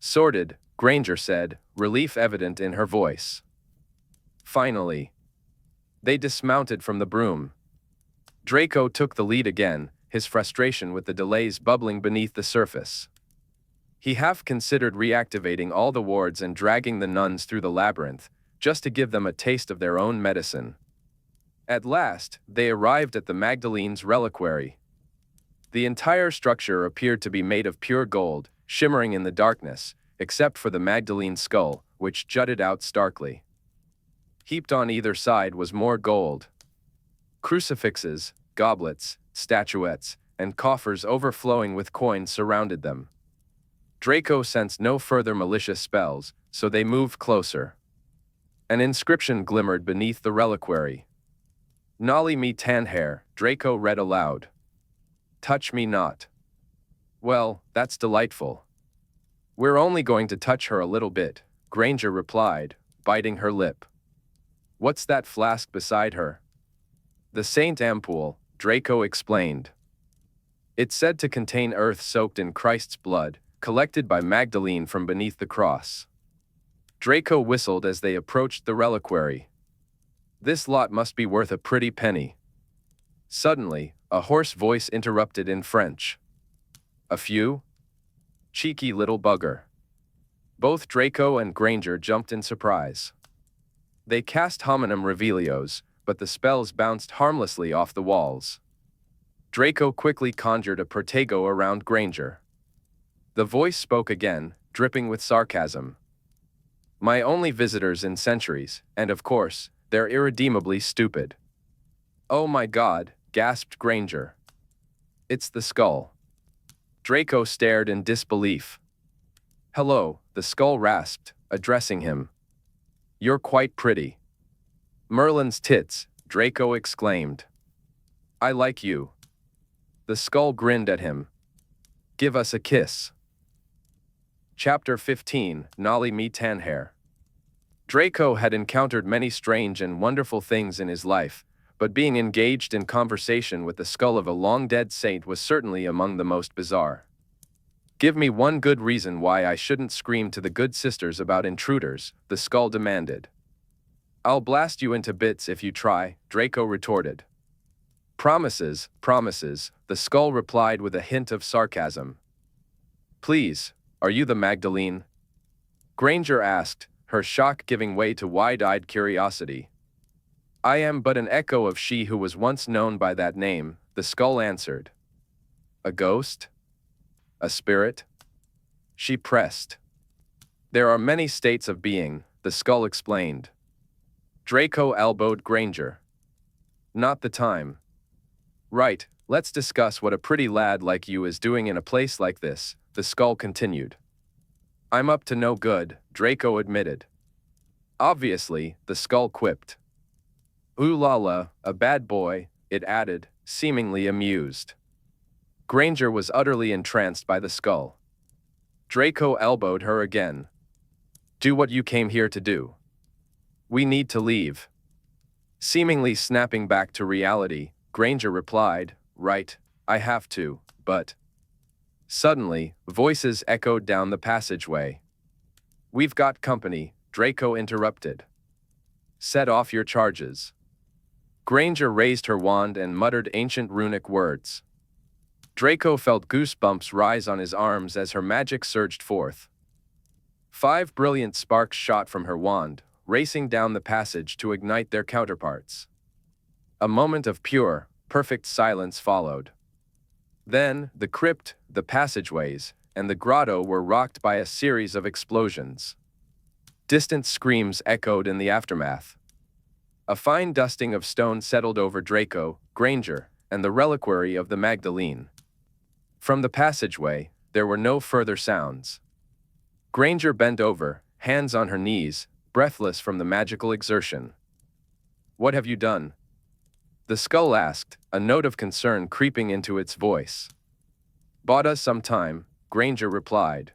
Speaker 1: Sorted, Granger said, relief evident in her voice. Finally. They dismounted from the broom. Draco took the lead again, his frustration with the delays bubbling beneath the surface. He half considered reactivating all the wards and dragging the nuns through the labyrinth, just to give them a taste of their own medicine. At last, they arrived at the Magdalene's reliquary. The entire structure appeared to be made of pure gold, shimmering in the darkness, except for the Magdalene's skull, which jutted out starkly. Heaped on either side was more gold. Crucifixes, goblets, statuettes, and coffers overflowing with coins surrounded them. Draco sensed no further malicious spells, so they moved closer. An inscription glimmered beneath the reliquary. Nolly me tan hair, Draco read aloud. Touch me not. Well, that's delightful. We're only going to touch her a little bit, Granger replied, biting her lip. What's that flask beside her? The Saint Ampoule, Draco explained. It's said to contain earth soaked in Christ's blood, collected by Magdalene from beneath the cross. Draco whistled as they approached the reliquary. This lot must be worth a pretty penny. Suddenly, a hoarse voice interrupted in French. A few? Cheeky little bugger. Both Draco and Granger jumped in surprise. They cast hominem revelios, but the spells bounced harmlessly off the walls. Draco quickly conjured a protego around Granger. The voice spoke again, dripping with sarcasm. My only visitors in centuries, and of course, they're irredeemably stupid. Oh my God, gasped Granger. It's the skull. Draco stared in disbelief. Hello, the skull rasped, addressing him. You're quite pretty. Merlin's tits, Draco exclaimed. I like you. The skull grinned at him. Give us a kiss. Chapter 15, Nolly me tan hair. Draco had encountered many strange and wonderful things in his life, but being engaged in conversation with the skull of a long-dead saint was certainly among the most bizarre. Give me one good reason why I shouldn't scream to the good sisters about intruders, the skull demanded. I'll blast you into bits if you try, Draco retorted. Promises, promises, the skull replied with a hint of sarcasm. Please, are you the Magdalene? Granger asked, her shock giving way to wide-eyed curiosity. I am but an echo of she who was once known by that name, the skull answered. A ghost? A spirit? She pressed. There are many states of being, the skull explained. Draco elbowed Granger. Not the time. Right, let's discuss what a pretty lad like you is doing in a place like this, the skull continued. I'm up to no good, Draco admitted. Obviously, the skull quipped. Ooh la la, a bad boy, it added, seemingly amused. Granger was utterly entranced by the skull. Draco elbowed her again. Do what you came here to do. We need to leave. Seemingly snapping back to reality, Granger replied, Right, I have to, but... Suddenly, voices echoed down the passageway. We've got company, Draco interrupted. Set off your charges. Granger raised her wand and muttered ancient runic words. Draco felt goosebumps rise on his arms as her magic surged forth. 5 brilliant sparks shot from her wand, racing down the passage to ignite their counterparts. A moment of pure, perfect silence followed. Then, the crypt, the passageways, and the grotto were rocked by a series of explosions. Distant screams echoed in the aftermath. A fine dusting of stone settled over Draco, Granger, and the reliquary of the Magdalene. From the passageway, there were no further sounds. Granger bent over, hands on her knees, breathless from the magical exertion. What have you done? The skull asked, a note of concern creeping into its voice. Bought us some time, Granger replied.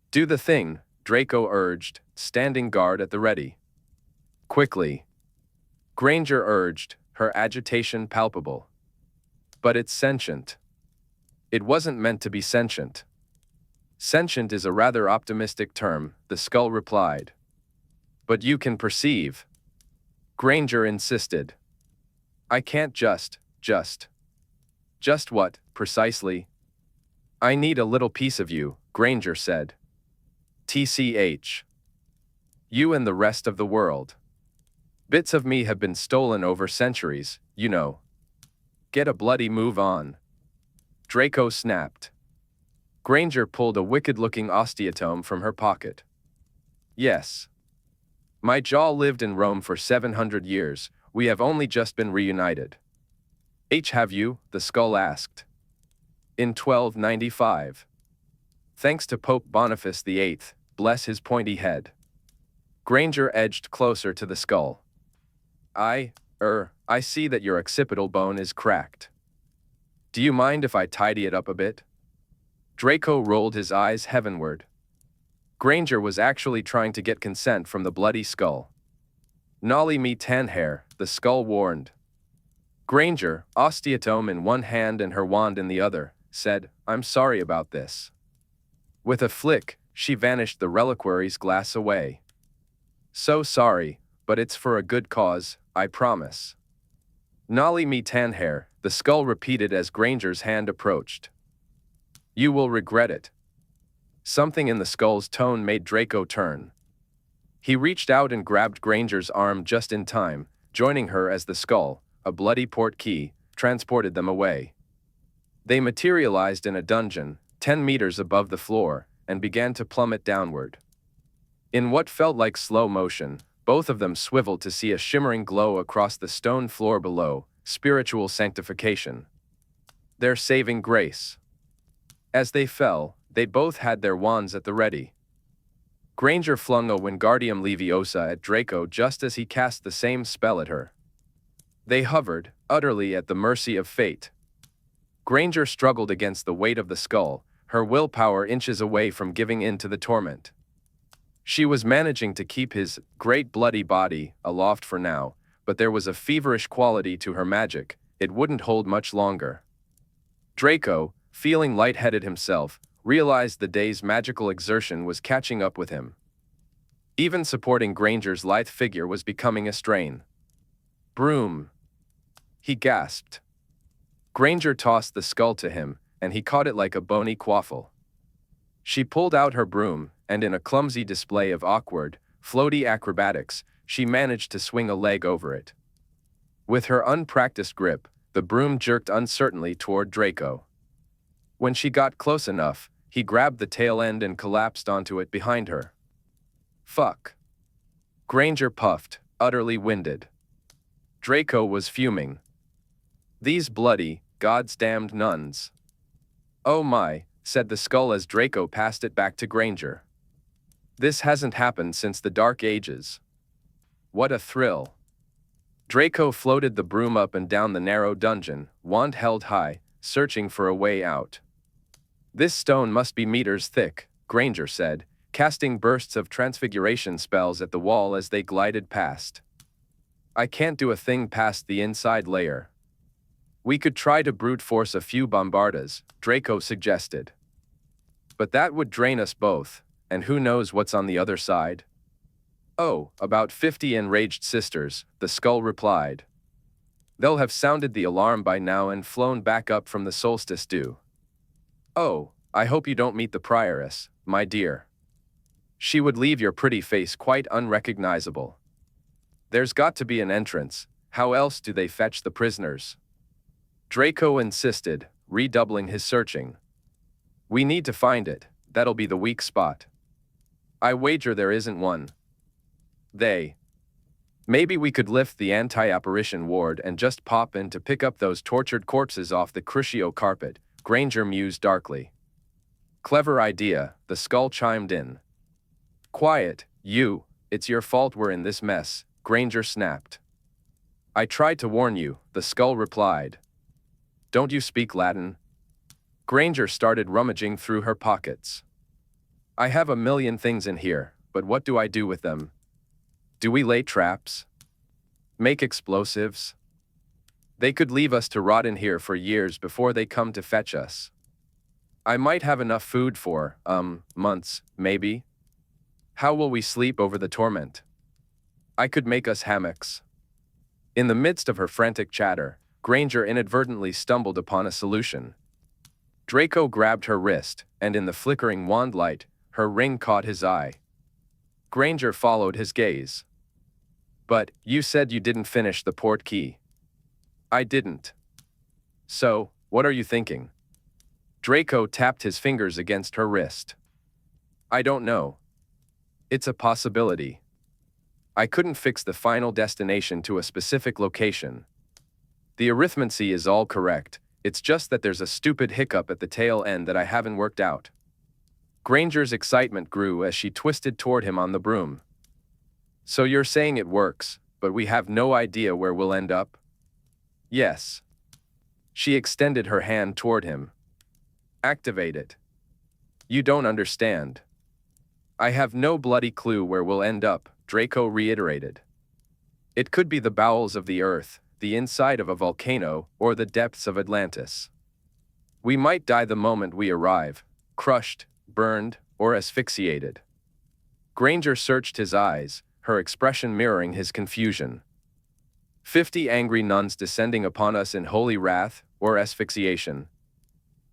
Speaker 1: Do the thing, Draco urged, standing guard at the ready. Quickly. Granger urged, her agitation palpable. But it's sentient. It wasn't meant to be sentient. Sentient is a rather optimistic term, the skull replied. But you can perceive. Granger insisted. I can't just what, precisely? I need a little piece of you, Granger said. TCH. You and the rest of the world. Bits of me have been stolen over centuries, you know. Get a bloody move on. Draco snapped. Granger pulled a wicked-looking osteotome from her pocket. Yes. My jaw lived in Rome for 700 years, we have only just been reunited. Have you? The skull asked. In 1295. Thanks to Pope Boniface VIII, bless his pointy head. Granger edged closer to the skull. I see that your occipital bone is cracked. Do you mind if I tidy it up a bit? Draco rolled his eyes heavenward. Granger was actually trying to get consent from the bloody skull. Nolly me tan hair, the skull warned. Granger, osteotome in one hand and her wand in the other, said, I'm sorry about this. With a flick, she vanished the reliquary's glass away. So sorry, but it's for a good cause, I promise. Nolly me tan hair, the skull repeated as Granger's hand approached. You will regret it. Something in the skull's tone made Draco turn. He reached out and grabbed Granger's arm just in time, joining her as the skull, a bloody portkey, transported them away. They materialized in a dungeon, 10 meters above the floor, and began to plummet downward. In what felt like slow motion, both of them swiveled to see a shimmering glow across the stone floor below, spiritual sanctification. Their saving grace. As they fell, they both had their wands at the ready. Granger flung a Wingardium Leviosa at Draco just as he cast the same spell at her. They hovered, utterly at the mercy of fate. Granger struggled against the weight of the skull, her willpower inches away from giving in to the torment. She was managing to keep his great bloody body aloft for now, but there was a feverish quality to her magic, it wouldn't hold much longer. Draco, feeling lightheaded himself, realized the day's magical exertion was catching up with him. Even supporting Granger's lithe figure was becoming a strain. Broom! He gasped. Granger tossed the skull to him, and he caught it like a bony quaffle. She pulled out her broom, and in a clumsy display of awkward, floaty acrobatics, she managed to swing a leg over it. With her unpracticed grip, the broom jerked uncertainly toward Draco. When she got close enough, he grabbed the tail end and collapsed onto it behind her. Fuck. Granger puffed, utterly winded. Draco was fuming. These bloody, God's-damned nuns. Oh my, said the skull as Draco passed it back to Granger. This hasn't happened since the Dark Ages. What a thrill. Draco floated the broom up and down the narrow dungeon, wand held high, searching for a way out. This stone must be meters thick, Granger said, casting bursts of transfiguration spells at the wall as they glided past. I can't do a thing past the inside layer. We could try to brute force a few bombardas, Draco suggested. But that would drain us both, and who knows what's on the other side? Oh, about 50 enraged sisters, the skull replied. They'll have sounded the alarm by now and flown back up from the solstice dew. Oh, I hope you don't meet the prioress, my dear. She would leave your pretty face quite unrecognizable. There's got to be an entrance. How else do they fetch the prisoners? Draco insisted, redoubling his searching. We need to find it. That'll be the weak spot. I wager there isn't one. Maybe we could lift the anti-apparition ward and just pop in to pick up those tortured corpses off the Crucio carpet, Granger mused darkly. Clever idea, the skull chimed in. Quiet, you, it's your fault we're in this mess, Granger snapped. I tried to warn you, the skull replied. Don't you speak Latin? Granger started rummaging through her pockets. I have a million things in here, but what do I do with them? Do we lay traps? Make explosives? They could leave us to rot in here for years before they come to fetch us. I might have enough food for, months, maybe. How will we sleep over the torment? I could make us hammocks. In the midst of her frantic chatter, Granger inadvertently stumbled upon a solution. Draco grabbed her wrist, and in the flickering wand light, her ring caught his eye. Granger followed his gaze. But, you said you didn't finish the port key. I didn't. So, what are you thinking? Draco tapped his fingers against her wrist. I don't know. It's a possibility. I couldn't fix the final destination to a specific location. The arithmancy is all correct, it's just that there's a stupid hiccup at the tail end that I haven't worked out. Granger's excitement grew as she twisted toward him on the broom. So you're saying it works, but we have no idea where we'll end up? Yes. She extended her hand toward him. Activate it. You don't understand. I have no bloody clue where we'll end up, Draco reiterated. It could be the bowels of the earth, the inside of a volcano, or the depths of Atlantis. We might die the moment we arrive, crushed, burned, or asphyxiated. Granger searched his eyes, her expression mirroring his confusion. 50 angry nuns descending upon us in holy wrath, or asphyxiation.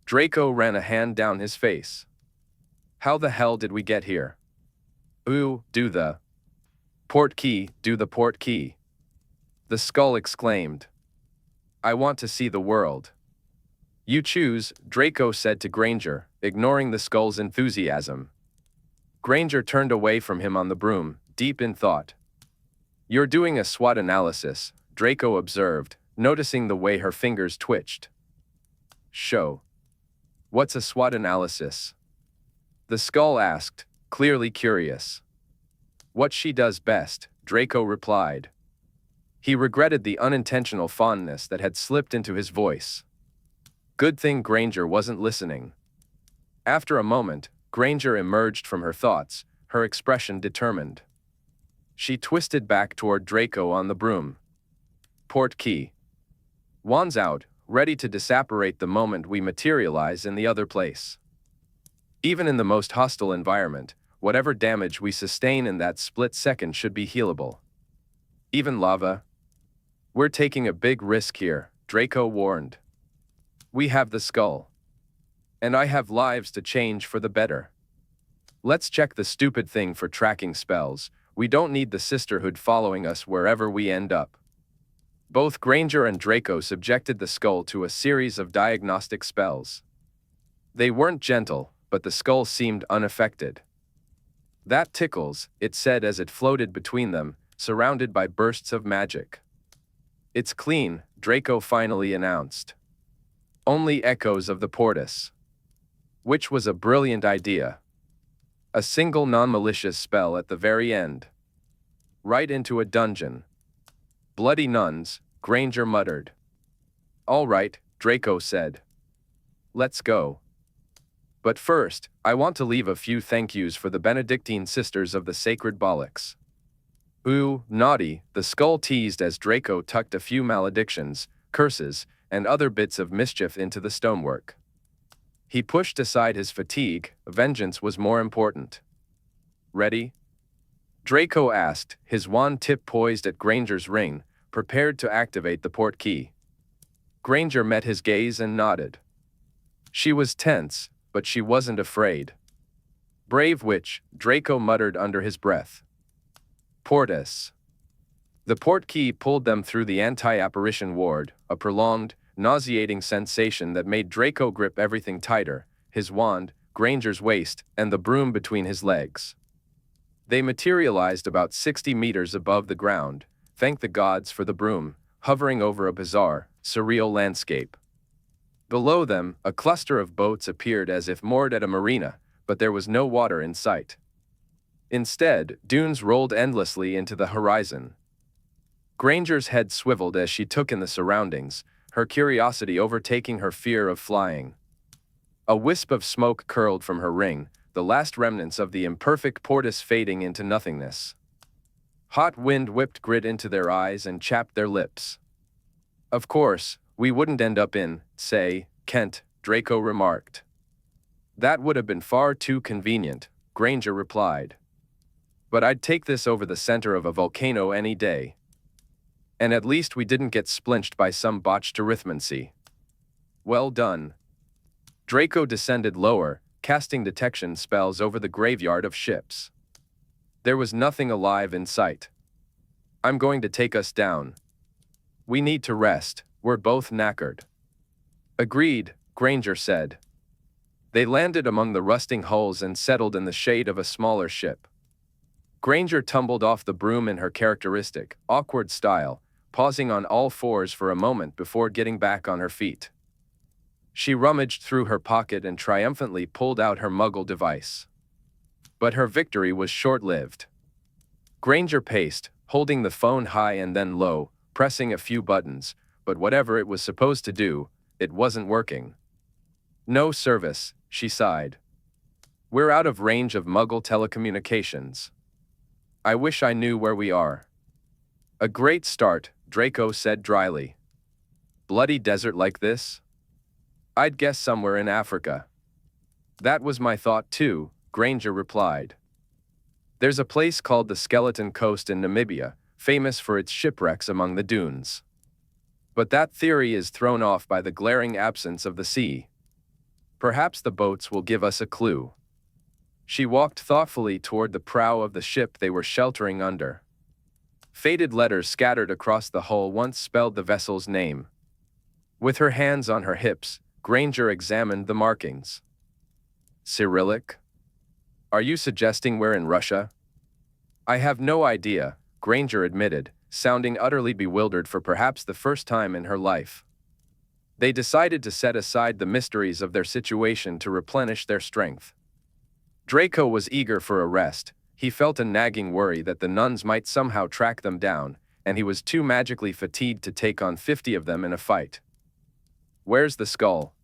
Speaker 1: Draco ran a hand down his face. How the hell did we get here? Ooh, do the port key, do the port key. The skull exclaimed. I want to see the world. You choose, Draco said to Granger, ignoring the skull's enthusiasm. Granger turned away from him on the broom, deep in thought. You're doing a SWOT analysis, Draco observed, noticing the way her fingers twitched. Show. What's a SWOT analysis? The skull asked, clearly curious. What she does best, Draco replied. He regretted the unintentional fondness that had slipped into his voice. Good thing Granger wasn't listening. After a moment, Granger emerged from her thoughts, her expression determined. She twisted back toward Draco on the broom. Port key. Wands out, ready to disapparate the moment we materialize in the other place. Even in the most hostile environment, whatever damage we sustain in that split second should be healable. Even lava. We're taking a big risk here, Draco warned. We have the skull. And I have lives to change for the better. Let's check the stupid thing for tracking spells. We don't need the sisterhood following us wherever we end up. Both Granger and Draco subjected the skull to a series of diagnostic spells. They weren't gentle, but the skull seemed unaffected. "That tickles," it said as it floated between them, surrounded by bursts of magic. "It's clean," Draco finally announced. "Only echoes of the portus." Which was a brilliant idea. A single non-malicious spell at the very end. Right into a dungeon. "Bloody nuns," Granger muttered. "All right," Draco said. "Let's go. But first, I want to leave a few thank yous for the Benedictine Sisters of the Sacred Bollocks." "Ooh, naughty," the skull teased as Draco tucked a few maledictions, curses, and other bits of mischief into the stonework. He pushed aside his fatigue. Vengeance was more important. "Ready?" Draco asked, his wand tip poised at Granger's ring, prepared to activate the port key. Granger met his gaze and nodded. She was tense, but she wasn't afraid. "Brave witch," Draco muttered under his breath. "Portus." The port key pulled them through the anti-apparition ward, a prolonged, nauseating sensation that made Draco grip everything tighter, his wand, Granger's waist, and the broom between his legs. They materialized about 60 meters above the ground, thank the gods for the broom, hovering over a bizarre, surreal landscape. Below them, a cluster of boats appeared as if moored at a marina, but there was no water in sight. Instead, dunes rolled endlessly into the horizon. Granger's head swiveled as she took in the surroundings, her curiosity overtaking her fear of flying. A wisp of smoke curled from her ring, the last remnants of the imperfect portus fading into nothingness. Hot wind whipped grit into their eyes and chapped their lips. "Of course, we wouldn't end up in, say, Kent," Draco remarked. "That would have been far too convenient," Granger replied. "But I'd take this over the center of a volcano any day. And at least we didn't get splinched by some botched arithmancy." "Well done." Draco descended lower, casting detection spells over the graveyard of ships. There was nothing alive in sight. "I'm going to take us down. We need to rest, we're both knackered." "Agreed," Granger said. They landed among the rusting hulls and settled in the shade of a smaller ship. Granger tumbled off the broom in her characteristic, awkward style, pausing on all fours for a moment before getting back on her feet. She rummaged through her pocket and triumphantly pulled out her muggle device. But her victory was short-lived. Granger paced, holding the phone high and then low, pressing a few buttons, but whatever it was supposed to do, it wasn't working. "No service," she sighed. "We're out of range of muggle telecommunications. I wish I knew where we are." "A great start," Draco said dryly. "Bloody desert like this? I'd guess somewhere in Africa." "That was my thought too," Granger replied. "There's a place called the Skeleton Coast in Namibia, famous for its shipwrecks among the dunes. But that theory is thrown off by the glaring absence of the sea. Perhaps the boats will give us a clue." She walked thoughtfully toward the prow of the ship they were sheltering under. Faded letters scattered across the hull once spelled the vessel's name. With her hands on her hips, Granger examined the markings. "Cyrillic? Are you suggesting we're in Russia?" "I have no idea," Granger admitted, sounding utterly bewildered for perhaps the first time in her life. They decided to set aside the mysteries of their situation to replenish their strength. Draco was eager for a rest. He felt a nagging worry that the nuns might somehow track them down, and he was too magically fatigued to take on 50 of them in a fight. "Where's the skull?"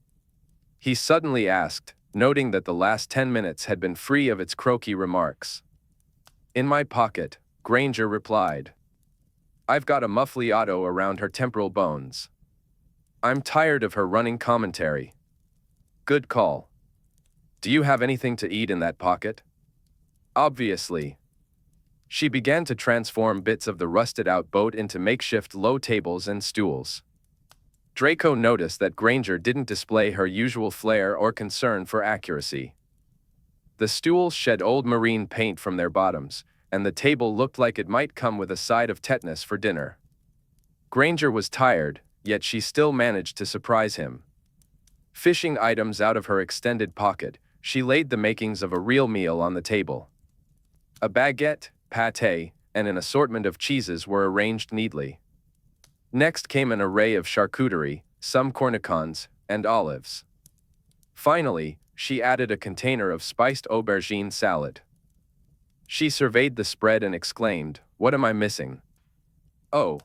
Speaker 1: he suddenly asked, noting that the last 10 minutes had been free of its croaky remarks. "In my pocket," Granger replied. "I've got a muffliato around her temporal bones. I'm tired of her running commentary." "Good call. Do you have anything to eat in that pocket?" "Obviously." She began to transform bits of the rusted-out boat into makeshift low tables and stools. Draco noticed that Granger didn't display her usual flair or concern for accuracy. The stools shed old marine paint from their bottoms, and the table looked like it might come with a side of tetanus for dinner. Granger was tired, yet she still managed to surprise him. Fishing items out of her extended pocket, she laid the makings of a real meal on the table. A baguette, pâté, and an assortment of cheeses were arranged neatly. Next came an array of charcuterie, some cornichons, and olives. Finally, she added a container of spiced aubergine salad. She surveyed the spread and exclaimed, "What am I missing?" "Oh.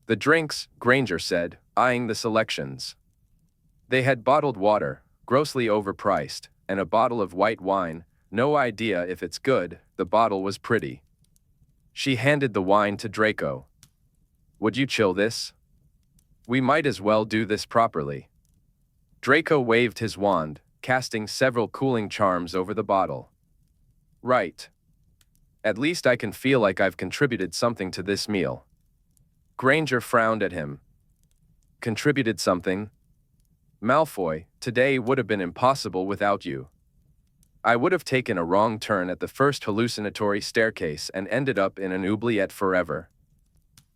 Speaker 1: The drinks," Granger said, eyeing the selections. They had bottled water, grossly overpriced, and a bottle of white wine. No idea if it's good, the bottle was pretty. She handed the wine to Draco. "Would you chill this? We might as well do this properly." Draco waved his wand, casting several cooling charms over the bottle. "Right. At least I can feel like I've contributed something to this meal." Granger frowned at him. "Contributed something? Malfoy, today would have been impossible without you. I would have taken a wrong turn at the first hallucinatory staircase and ended up in an oubliette forever.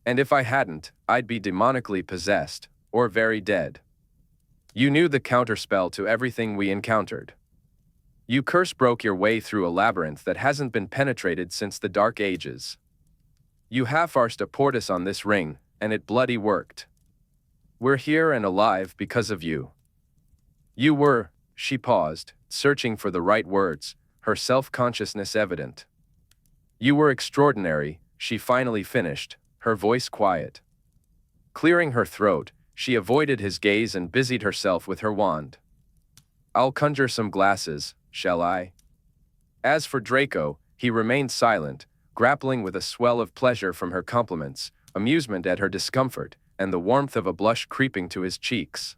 Speaker 1: And if I hadn't, I'd be demonically possessed, or very dead. You knew the counterspell to everything we encountered. You curse-broke your way through a labyrinth that hasn't been penetrated since the Dark Ages. You half-arsed a portus on this ring, and it bloody worked. We're here and alive because of you. You were," she paused, searching for the right words, her self-consciousness evident. "You were extraordinary," she finally finished, her voice quiet. Clearing her throat, she avoided his gaze and busied herself with her wand. "I'll conjure some glasses, shall I?" As for Draco, he remained silent, grappling with a swell of pleasure from her compliments, amusement at her discomfort, and the warmth of a blush creeping to his cheeks.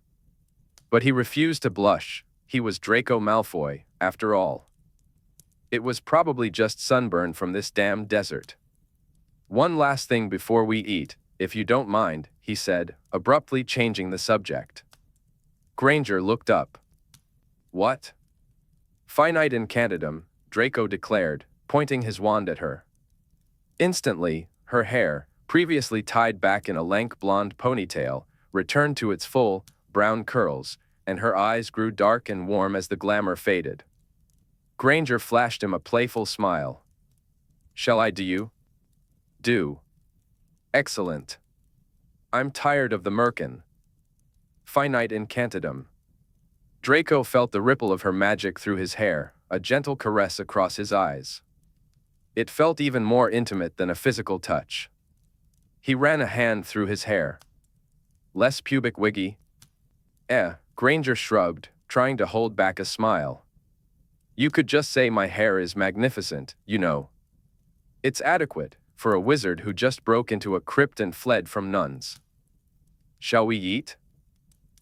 Speaker 1: But he refused to blush. He was Draco Malfoy, after all. It was probably just sunburn from this damned desert. "One last thing before we eat, if you don't mind," he said, abruptly changing the subject. Granger looked up. "What?" "Finite incantatem," Draco declared, pointing his wand at her. Instantly, her hair, previously tied back in a lank blonde ponytail, returned to its full, brown curls, and her eyes grew dark and warm as the glamour faded. Granger flashed him a playful smile. "Shall I do you?" "Do." "Excellent. I'm tired of the merkin. Finite incantatem." Draco felt the ripple of her magic through his hair, a gentle caress across his eyes. It felt even more intimate than a physical touch. He ran a hand through his hair. "Less pubic wiggy?" Granger shrugged, trying to hold back a smile. "You could just say my hair is magnificent, you know. It's adequate for a wizard who just broke into a crypt and fled from nuns. Shall we eat?"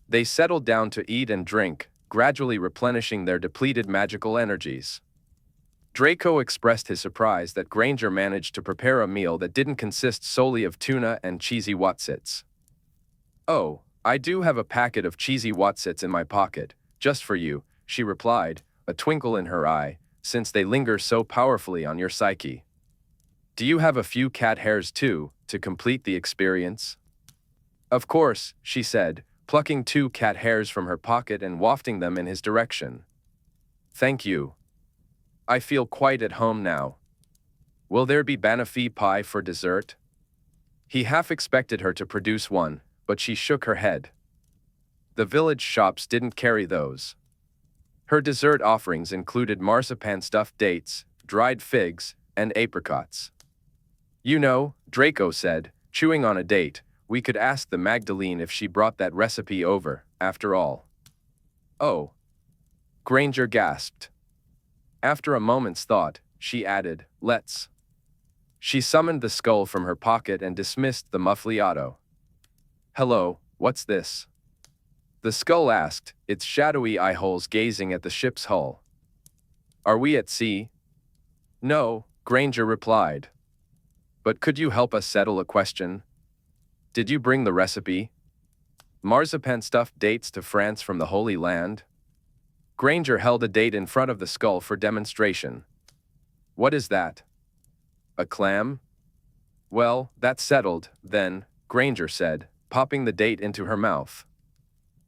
Speaker 1: They settled down to eat and drink, gradually replenishing their depleted magical energies. Draco expressed his surprise that Granger managed to prepare a meal that didn't consist solely of tuna and cheesy wotsits. "Oh, I do have a packet of cheesy wotsits in my pocket, just for you," she replied, a twinkle in her eye, "since they linger so powerfully on your psyche. Do you have a few cat hairs too, to complete the experience?" "Of course," she said, plucking 2 cat hairs from her pocket and wafting them in his direction. "Thank you. I feel quite at home now. Will there be banoffee pie for dessert?" He half expected her to produce one, but she shook her head. The village shops didn't carry those. Her dessert offerings included marzipan-stuffed dates, dried figs, and apricots. "You know," Draco said, chewing on a date, "we could ask the Magdalene if she brought that recipe over, after all." "Oh." Granger gasped. After a moment's thought, she added, "Let's." She summoned the skull from her pocket and dismissed the muffliato. "Hello, what's this?" The skull asked, its shadowy eye-holes gazing at the ship's hull. "Are we at sea?" "No," Granger replied. "But could you help us settle a question? Did you bring the recipe? Marzipan-stuffed dates to France from the Holy Land?" Granger held a date in front of the skull for demonstration. "What is that? A clam? Well, that's settled, then. Granger said, popping the date into her mouth.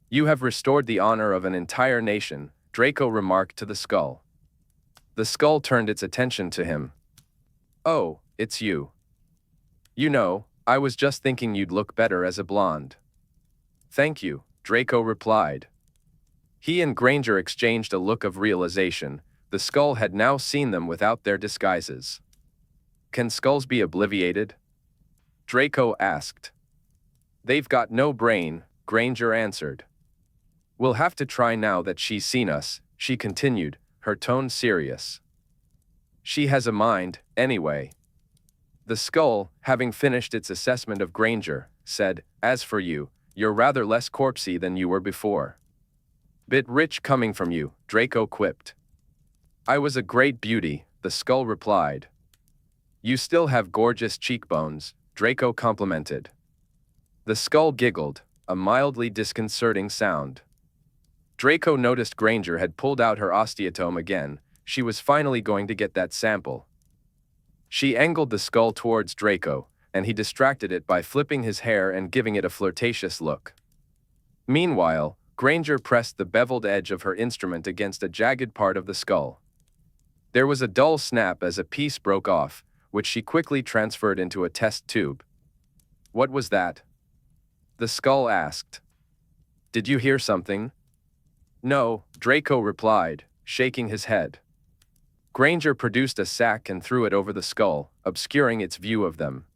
Speaker 1: You have restored the honor of an entire nation, Draco remarked to the skull. The skull turned its attention to him. Oh, it's you. You know, I was just thinking you'd look better as a blonde. Thank you, Draco replied. He and Granger exchanged a look of realization. The skull had now seen them without their disguises. Can skulls be obliviated? Draco asked. They've got no brain, Granger answered. We'll have to try now that she's seen us, she continued, her tone serious. She has a mind, anyway. The skull, having finished its assessment of Granger, said, As for you, you're rather less corpsey than you were before. Bit rich coming from you, Draco quipped. I was a great beauty, the skull replied. You still have gorgeous cheekbones, Draco complimented. The skull giggled, a mildly disconcerting sound. Draco noticed Granger had pulled out her osteotome again. She was finally going to get that sample. She angled the skull towards Draco, and he distracted it by flipping his hair and giving it a flirtatious look. Meanwhile, Granger pressed the beveled edge of her instrument against a jagged part of the skull. There was a dull snap as a piece broke off, which she quickly transferred into a test tube. What was that? The skull asked. Did you hear something? No, Draco replied, shaking his head. Granger produced a sack and threw it over the skull, obscuring its view of them.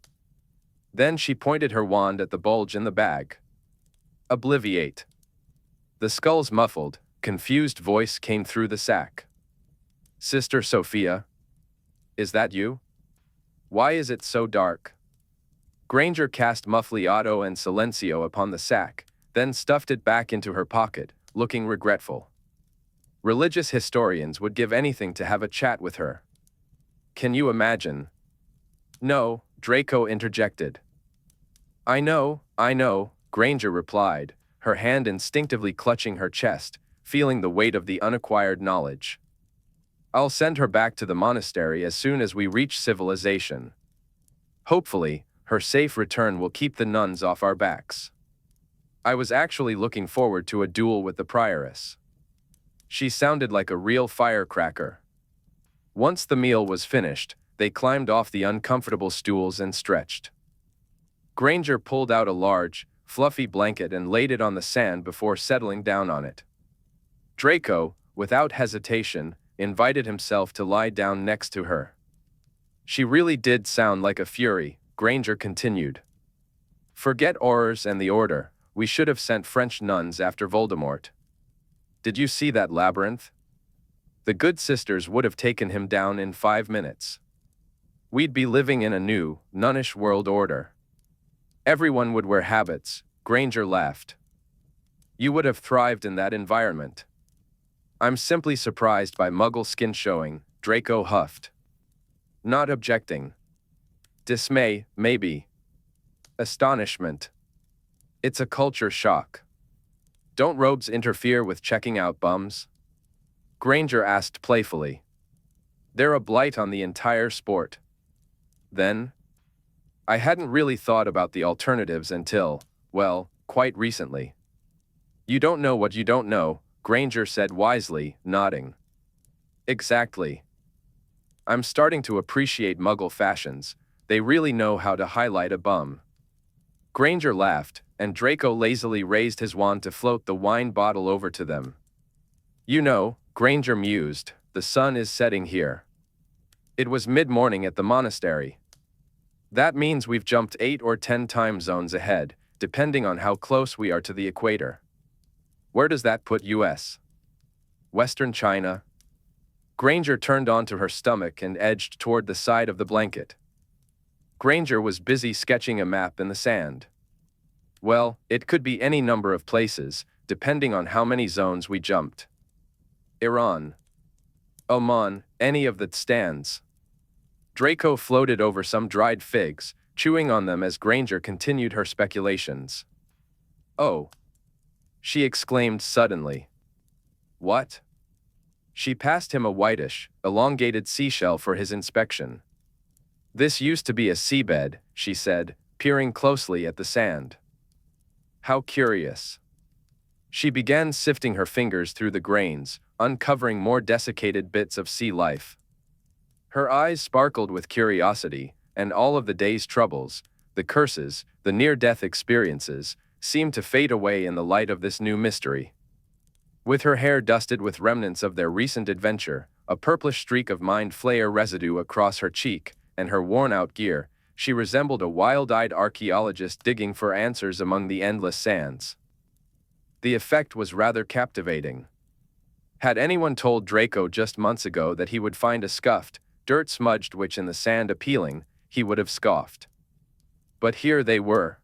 Speaker 1: Then she pointed her wand at the bulge in the bag. Obliviate. The skull's muffled, confused voice came through the sack. Sister Sophia? Is that you? Why is it so dark? Granger cast Muffliato and Silencio upon the sack, then stuffed it back into her pocket, looking regretful. Religious historians would give anything to have a chat with her. Can you imagine? No, Draco interjected. I know, Granger replied, her hand instinctively clutching her chest, feeling the weight of the unacquired knowledge. I'll send her back to the monastery as soon as we reach civilization. Hopefully, her safe return will keep the nuns off our backs. I was actually looking forward to a duel with the prioress. She sounded like a real firecracker. Once the meal was finished, they climbed off the uncomfortable stools and stretched. Granger pulled out a large, fluffy blanket and laid it on the sand before settling down on it. Draco, without hesitation, invited himself to lie down next to her. She really did sound like a fury, Granger continued. Forget Aurors and the Order, we should have sent French nuns after Voldemort. Did you see that labyrinth? The good sisters would have taken him down in 5 minutes. We'd be living in a new, nunnish world order. Everyone would wear habits, Granger laughed. You would have thrived in that environment. I'm simply surprised by Muggle skin showing, Draco huffed. Not objecting. Dismay, maybe. Astonishment. It's a culture shock. Don't robes interfere with checking out bums? Granger asked playfully. They're a blight on the entire sport. Then? I hadn't really thought about the alternatives until, well, quite recently. You don't know what you don't know, Granger said wisely, nodding. Exactly. I'm starting to appreciate Muggle fashions. They really know how to highlight a bum. Granger laughed, and Draco lazily raised his wand to float the wine bottle over to them. You know, Granger mused, the sun is setting here. It was mid-morning at the monastery. That means we've jumped 8 or 10 time zones ahead, depending on how close we are to the equator. Where does that put US? Western China? Granger turned onto her stomach and edged toward the side of the blanket. Granger was busy sketching a map in the sand. Well, it could be any number of places, depending on how many zones we jumped. Iran. Oman, any of the stands. Draco floated over some dried figs, chewing on them as Granger continued her speculations. Oh! She exclaimed suddenly. What? She passed him a whitish, elongated seashell for his inspection. This used to be a seabed, she said, peering closely at the sand. How curious. She began sifting her fingers through the grains, uncovering more desiccated bits of sea life. Her eyes sparkled with curiosity, and all of the day's troubles, the curses, the near-death experiences, seemed to fade away in the light of this new mystery. With her hair dusted with remnants of their recent adventure, a purplish streak of mind flayer residue across her cheek, and her worn-out gear, she resembled a wild-eyed archaeologist digging for answers among the endless sands. The effect was rather captivating. Had anyone told Draco just months ago that he would find a scuffed, dirt-smudged witch in the sand appealing, he would have scoffed. But here they were.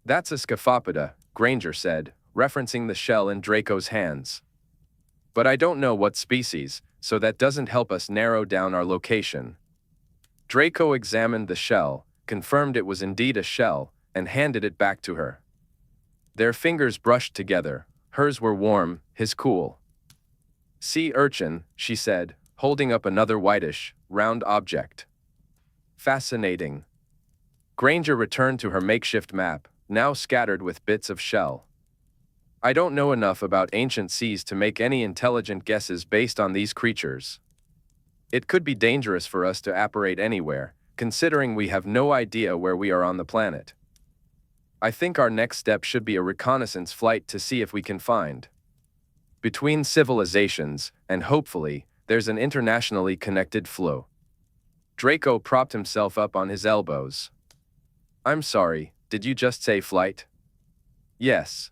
Speaker 1: "That's a scaphopoda," Granger said, referencing the shell in Draco's hands. "But I don't know what species, so that doesn't help us narrow down our location." Draco examined the shell, confirmed it was indeed a shell, and handed it back to her. Their fingers brushed together, hers were warm, his cool. "Sea urchin," she said, holding up another whitish, round object. "Fascinating." Granger returned to her makeshift map, now scattered with bits of shell. "I don't know enough about ancient seas to make any intelligent guesses based on these creatures. It could be dangerous for us to apparate anywhere, considering we have no idea where we are on the planet. I think our next step should be a reconnaissance flight to see if we can find between civilizations, and hopefully, there's an internationally connected flow." Draco propped himself up on his elbows. "I'm sorry, did you just say flight?" "Yes."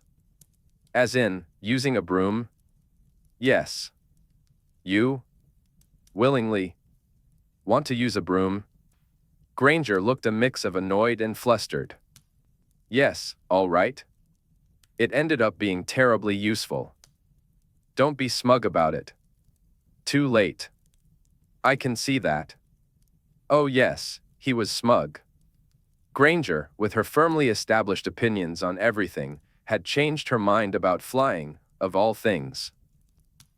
Speaker 1: "As in, using a broom?" "Yes." "You? Willingly? Want to use a broom?" Granger looked a mix of annoyed and flustered. "Yes, all right." It ended up being terribly useful. "Don't be smug about it." "Too late." "I can see that." Oh yes, he was smug. Granger, with her firmly established opinions on everything, had changed her mind about flying, of all things.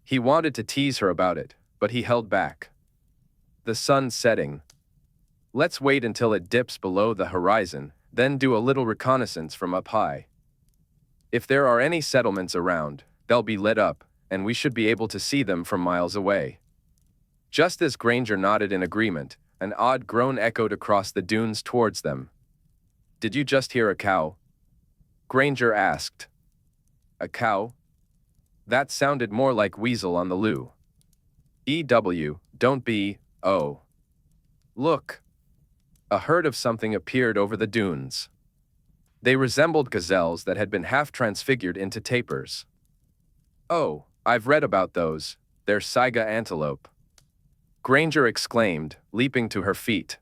Speaker 1: He wanted to tease her about it, but he held back. "The sun's setting. Let's wait until it dips below the horizon, then do a little reconnaissance from up high. If there are any settlements around, they'll be lit up, and we should be able to see them from miles away." Just as Granger nodded in agreement, an odd groan echoed across the dunes towards them. "Did you just hear a cow?" Granger asked. "A cow?" That sounded more like weasel on the loo. Don't be, oh. Look. A herd of something appeared over the dunes. They resembled gazelles that had been half transfigured into tapirs. "Oh, I've read about those, they're saiga antelope." Granger exclaimed, leaping to her feet.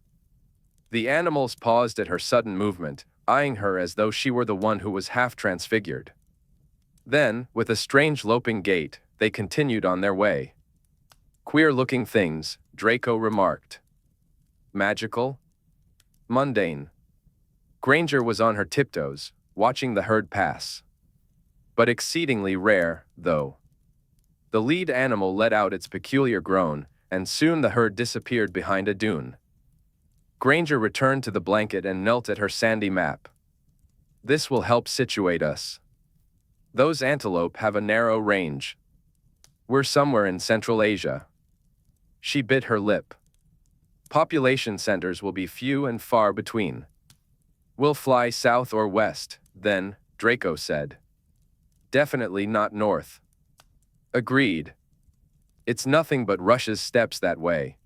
Speaker 1: The animals paused at her sudden movement, eyeing her as though she were the one who was half transfigured. Then, with a strange loping gait, they continued on their way. "Queer-looking things," Draco remarked. "Magical? Mundane." Granger was on her tiptoes, watching the herd pass. But exceedingly rare, though. The lead animal let out its peculiar groan, and soon the herd disappeared behind a dune. Granger returned to the blanket and knelt at her sandy map. "This will help situate us. Those antelope have a narrow range. We're somewhere in Central Asia." She bit her lip. "Population centers will be few and far between. We'll fly south or west, then," Draco said. "Definitely not north." "Agreed. It's nothing but Russia's steppes that way."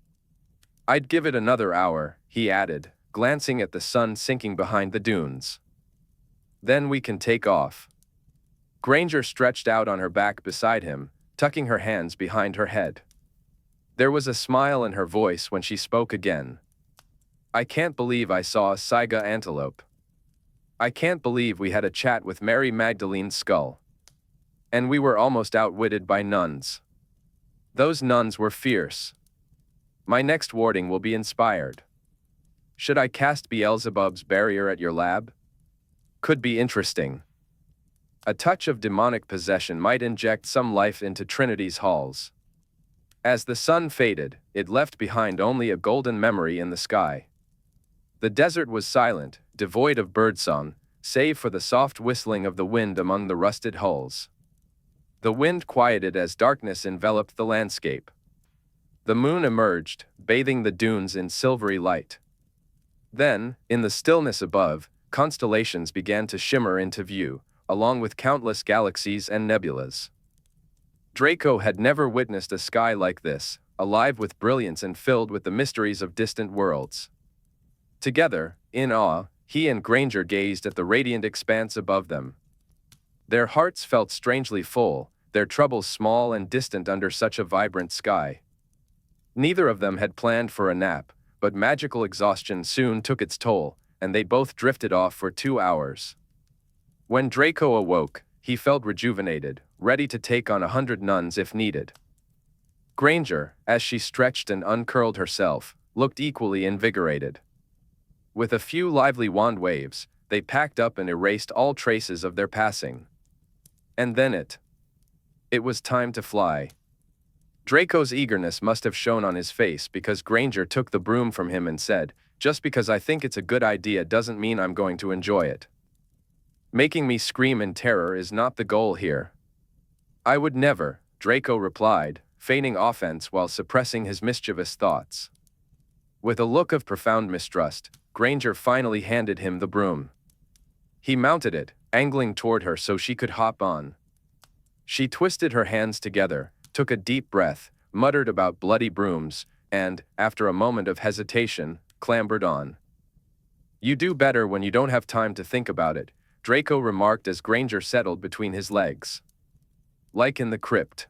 Speaker 1: "I'd give it another hour," he added, glancing at the sun sinking behind the dunes. "Then we can take off." Granger stretched out on her back beside him, tucking her hands behind her head. There was a smile in her voice when she spoke again. "I can't believe I saw a saiga antelope. I can't believe we had a chat with Mary Magdalene's skull. And we were almost outwitted by nuns. Those nuns were fierce. My next warding will be inspired. Should I cast Beelzebub's barrier at your lab? Could be interesting. A touch of demonic possession might inject some life into Trinity's halls." As the sun faded, it left behind only a golden memory in the sky. The desert was silent, devoid of birdsong, save for the soft whistling of the wind among the rusted hulls. The wind quieted as darkness enveloped the landscape. The moon emerged, bathing the dunes in silvery light. Then, in the stillness above, constellations began to shimmer into view, along with countless galaxies and nebulas. Draco had never witnessed a sky like this, alive with brilliance and filled with the mysteries of distant worlds. Together, in awe, he and Granger gazed at the radiant expanse above them. Their hearts felt strangely full, their troubles small and distant under such a vibrant sky. Neither of them had planned for a nap, but magical exhaustion soon took its toll, and they both drifted off for 2 hours. When Draco awoke, he felt rejuvenated, ready to take on 100 nuns if needed. Granger, as she stretched and uncurled herself, looked equally invigorated. With a few lively wand waves, they packed up and erased all traces of their passing. And then it was time to fly. Draco's eagerness must have shown on his face because Granger took the broom from him and said, "Just because I think it's a good idea doesn't mean I'm going to enjoy it. Making me scream in terror is not the goal here." "I would never," Draco replied, feigning offense while suppressing his mischievous thoughts. With a look of profound mistrust, Granger finally handed him the broom. He mounted it, angling toward her so she could hop on. She twisted her hands together, took a deep breath, muttered about bloody brooms, and, after a moment of hesitation, clambered on. "You do better when you don't have time to think about it," Draco remarked as Granger settled between his legs. "Like in the crypt.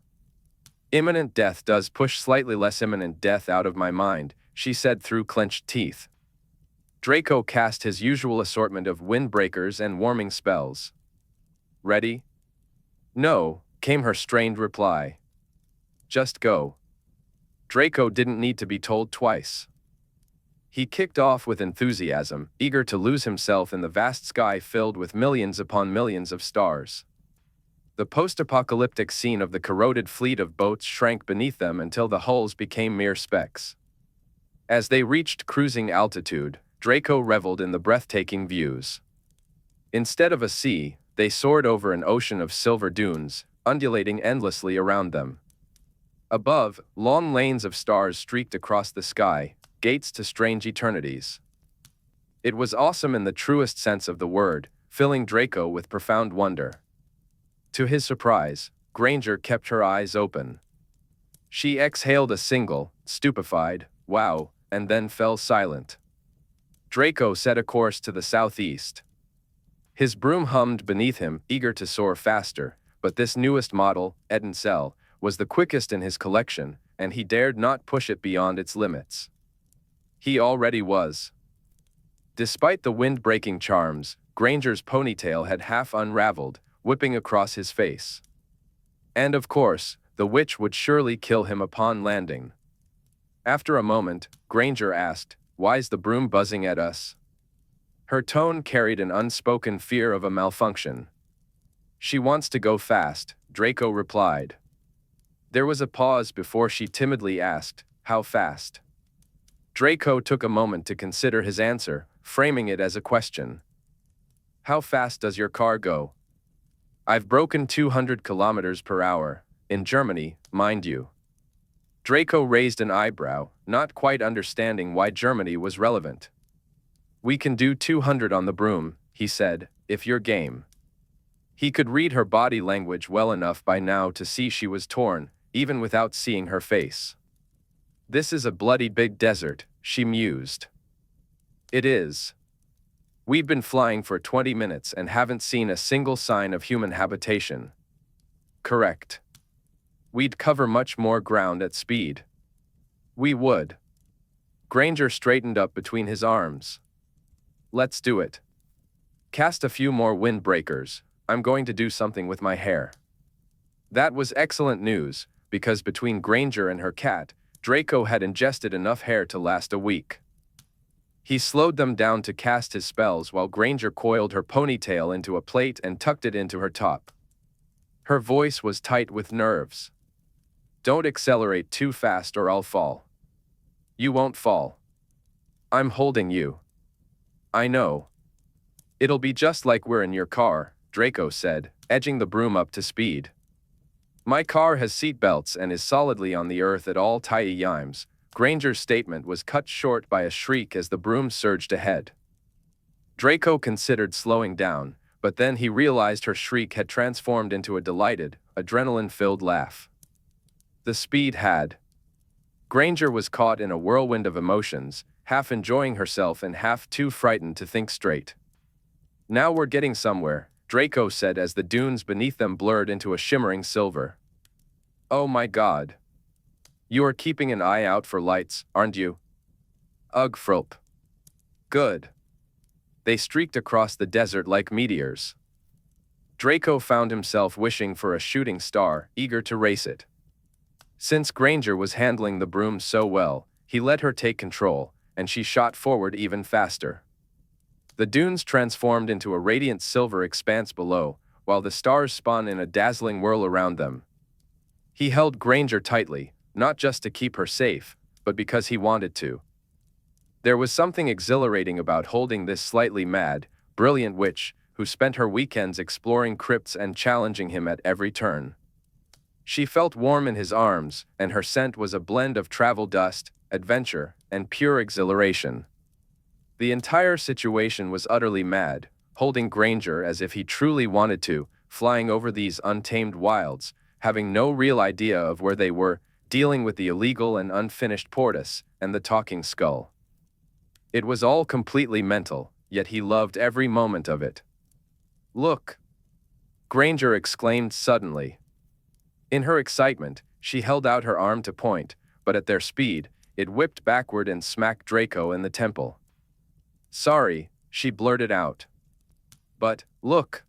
Speaker 1: Imminent death does push slightly less imminent death out of my mind," she said through clenched teeth. Draco cast his usual assortment of windbreakers and warming spells. "Ready?" "No," came her strained reply. "Just go." Draco didn't need to be told twice. He kicked off with enthusiasm, eager to lose himself in the vast sky filled with millions upon millions of stars. The post-apocalyptic scene of the corroded fleet of boats shrank beneath them until the hulls became mere specks. As they reached cruising altitude, Draco reveled in the breathtaking views. Instead of a sea, they soared over an ocean of silver dunes, undulating endlessly around them. Above, long lanes of stars streaked across the sky, gates to strange eternities. It was awesome in the truest sense of the word, filling Draco with profound wonder. To his surprise, Granger kept her eyes open. She exhaled a single, stupefied, "wow," and then fell silent. Draco set a course to the southeast. His broom hummed beneath him, eager to soar faster, but this newest model, Edencel, was the quickest in his collection, and he dared not push it beyond its limits. He already was. Despite the wind-breaking charms, Granger's ponytail had half unraveled, whipping across his face. And of course, the witch would surely kill him upon landing. After a moment, Granger asked, "Why's the broom buzzing at us?" Her tone carried an unspoken fear of a malfunction. "She wants to go fast," Draco replied. There was a pause before she timidly asked, "How fast?" Draco took a moment to consider his answer, framing it as a question. "How fast does your car go?" "I've broken 200 kilometers per hour, in Germany, mind you." Draco raised an eyebrow, not quite understanding why Germany was relevant. "We can do 200 on the broom," he said, "if you're game." He could read her body language well enough by now to see she was torn, even without seeing her face. "This is a bloody big desert," she mused. "It is. We've been flying for 20 minutes and haven't seen a single sign of human habitation." "Correct. We'd cover much more ground at speed." "We would." Granger straightened up between his arms. "Let's do it. Cast a few more windbreakers. I'm going to do something with my hair." That was excellent news, because between Granger and her cat, Draco had ingested enough hair to last a week. He slowed them down to cast his spells while Granger coiled her ponytail into a plait and tucked it into her top. Her voice was tight with nerves. "Don't accelerate too fast or I'll fall." "You won't fall. I'm holding you." I know. It'll be just like we're in your car, Draco said, edging the broom up to speed. My car has seatbelts and is solidly on the earth at all times. Granger's statement was cut short by a shriek as the broom surged ahead. Draco considered slowing down, but then he realized her shriek had transformed into a delighted, adrenaline-filled laugh. The speed had. Granger was caught in a whirlwind of emotions, half enjoying herself and half too frightened to think straight. Now we're getting somewhere, Draco said as the dunes beneath them blurred into a shimmering silver. Oh my God. You are keeping an eye out for lights, aren't you? Ugh, Frulp. Good. They streaked across the desert like meteors. Draco found himself wishing for a shooting star, eager to race it. Since Granger was handling the broom so well, he let her take control, and she shot forward even faster. The dunes transformed into a radiant silver expanse below, while the stars spun in a dazzling whirl around them. He held Granger tightly, not just to keep her safe, but because he wanted to. There was something exhilarating about holding this slightly mad, brilliant witch, who spent her weekends exploring crypts and challenging him at every turn. She felt warm in his arms, and her scent was a blend of travel dust, adventure, and pure exhilaration. The entire situation was utterly mad, holding Granger as if he truly wanted to, flying over these untamed wilds, having no real idea of where they were, dealing with the illegal and unfinished Portus, and the talking skull. It was all completely mental, yet he loved every moment of it. Look! Granger exclaimed suddenly. In her excitement, she held out her arm to point, but at their speed, it whipped backward and smacked Draco in the temple. Sorry, she blurted out. But, look!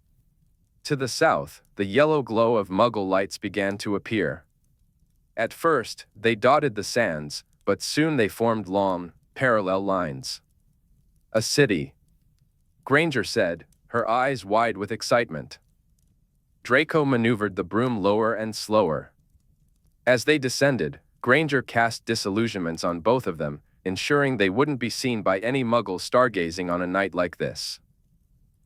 Speaker 1: To the south, the yellow glow of Muggle lights began to appear. At first, they dotted the sands, but soon they formed long, parallel lines. A city, Granger said, her eyes wide with excitement. Draco maneuvered the broom lower and slower. As they descended, Granger cast disillusionments on both of them, ensuring they wouldn't be seen by any Muggle stargazing on a night like this.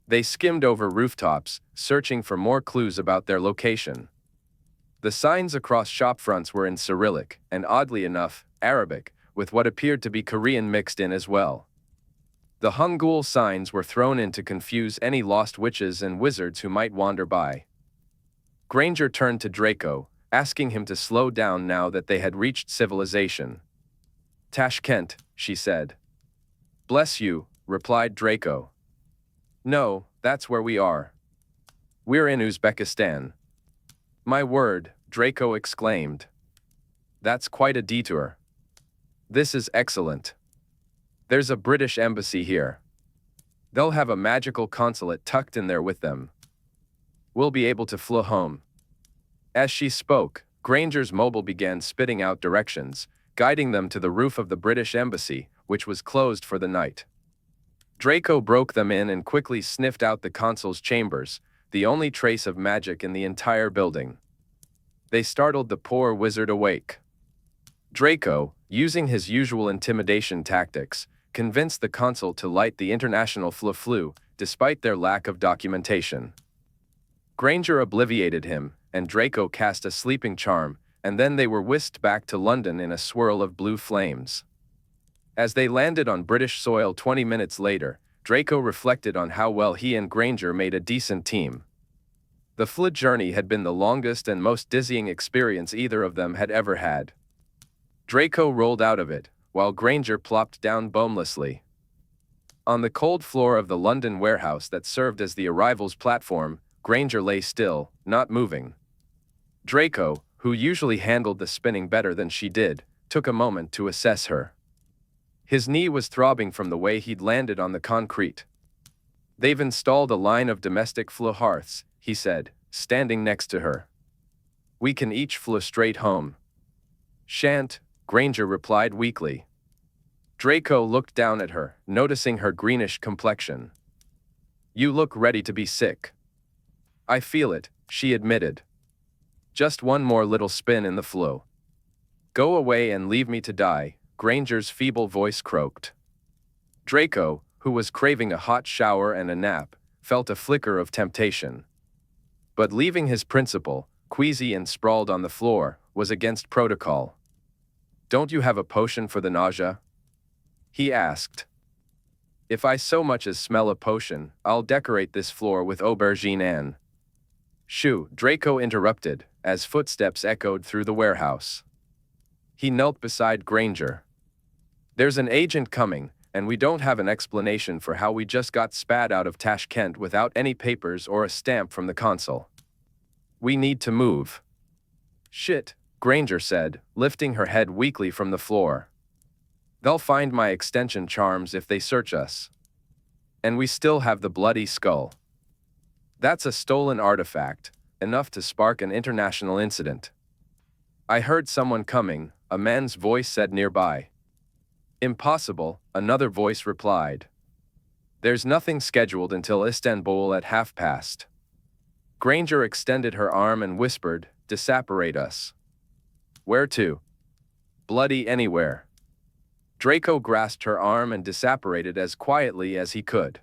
Speaker 1: They skimmed over rooftops, searching for more clues about their location. The signs across shopfronts were in Cyrillic, and oddly enough, Arabic, with what appeared to be Korean mixed in as well. The Hangul signs were thrown in to confuse any lost witches and wizards who might wander by. Granger turned to Draco, asking him to slow down now that they had reached civilization. Tashkent, she said. Bless you, replied Draco. No, that's where we are. We're in Uzbekistan. My word, Draco exclaimed. That's quite a detour. This is excellent. There's a British embassy here. They'll have a magical consulate tucked in there with them. We'll be able to fly home. As she spoke, Granger's mobile began spitting out directions, guiding them to the roof of the British embassy, which was closed for the night. Draco broke them in and quickly sniffed out the consul's chambers, the only trace of magic in the entire building. They startled the poor wizard awake. Draco, using his usual intimidation tactics, convinced the consul to light the international flu, despite their lack of documentation. Granger obliviated him, and Draco cast a sleeping charm, and then they were whisked back to London in a swirl of blue flames. As they landed on British soil 20 minutes later, Draco reflected on how well he and Granger made a decent team. The flit journey had been the longest and most dizzying experience either of them had ever had. Draco rolled out of it, while Granger plopped down bonelessly. On the cold floor of the London warehouse that served as the arrivals platform, Granger lay still, not moving. Draco, who usually handled the spinning better than she did, took a moment to assess her. His knee was throbbing from the way he'd landed on the concrete. They've installed a line of domestic flue hearths, he said, standing next to her. We can each flue straight home. Shan't, Granger replied weakly. Draco looked down at her, noticing her greenish complexion. You look ready to be sick. I feel it, she admitted. Just one more little spin in the flue. Go away and leave me to die, Granger's feeble voice croaked. Draco, who was craving a hot shower and a nap, felt a flicker of temptation. But leaving his principal, queasy and sprawled on the floor, was against protocol. "Don't you have a potion for the nausea?" he asked. "If I so much as smell a potion, I'll decorate this floor with aubergine Anne." "Shoo," Draco interrupted, as footsteps echoed through the warehouse. He knelt beside Granger. "There's an agent coming, and we don't have an explanation for how we just got spat out of Tashkent without any papers or a stamp from the consul. We need to move." "Shit," Granger said, lifting her head weakly from the floor. "They'll find my extension charms if they search us. And we still have the bloody skull. That's a stolen artifact, enough to spark an international incident." "I heard someone coming," a man's voice said nearby. "Impossible," another voice replied. "There's nothing scheduled until Istanbul at past. Granger extended her arm and whispered, "Disapparate us." "Where to?" "Bloody anywhere." Draco grasped her arm and disapparated as quietly as he could.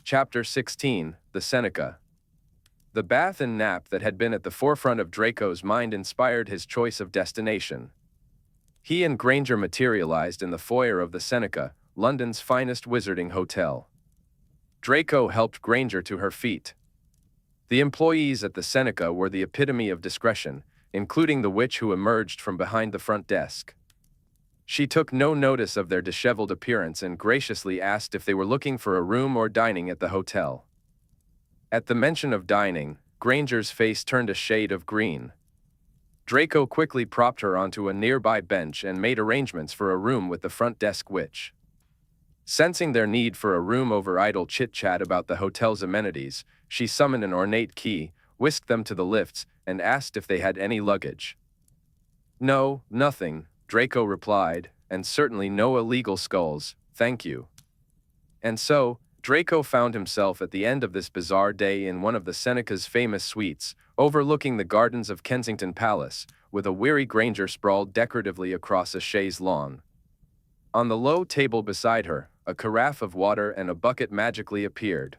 Speaker 1: Chapter 16, The Seneca. The bath and nap that had been at the forefront of Draco's mind inspired his choice of destination. He and Granger materialized in the foyer of the Seneca, London's finest wizarding hotel. Draco helped Granger to her feet. The employees at the Seneca were the epitome of discretion, including the witch who emerged from behind the front desk. She took no notice of their disheveled appearance and graciously asked if they were looking for a room or dining at the hotel. At the mention of dining, Granger's face turned a shade of green. Draco quickly propped her onto a nearby bench and made arrangements for a room with the front desk witch. Sensing their need for a room over idle chit-chat about the hotel's amenities, she summoned an ornate key, whisked them to the lifts, and asked if they had any luggage. "No, nothing," Draco replied, "and certainly no illegal skulls, thank you." And so, Draco found himself at the end of this bizarre day in one of the Seneca's famous suites, overlooking the gardens of Kensington Palace, with a weary Granger sprawled decoratively across a chaise lawn. On the low table beside her, a carafe of water and a bucket magically appeared.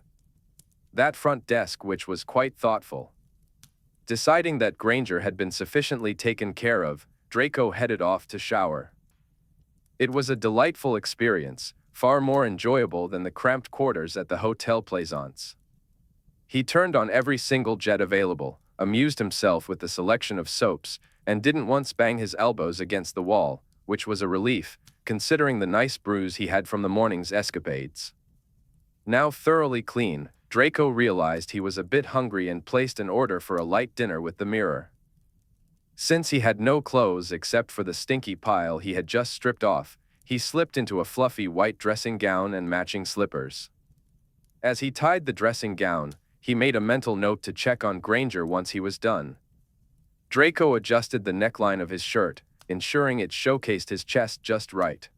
Speaker 1: That front desk which was quite thoughtful. Deciding that Granger had been sufficiently taken care of, Draco headed off to shower. It was a delightful experience, far more enjoyable than the cramped quarters at the Hotel Plaisance. He turned on every single jet available, amused himself with the selection of soaps, and didn't once bang his elbows against the wall, which was a relief, considering the nice bruise he had from the morning's escapades. Now thoroughly clean, Draco realized he was a bit hungry and placed an order for a light dinner with the mirror. Since he had no clothes except for the stinky pile he had just stripped off, he slipped into a fluffy white dressing gown and matching slippers. As he tied the dressing gown, he made a mental note to check on Granger once he was done. Draco adjusted the neckline of his shirt, ensuring it showcased his chest just right.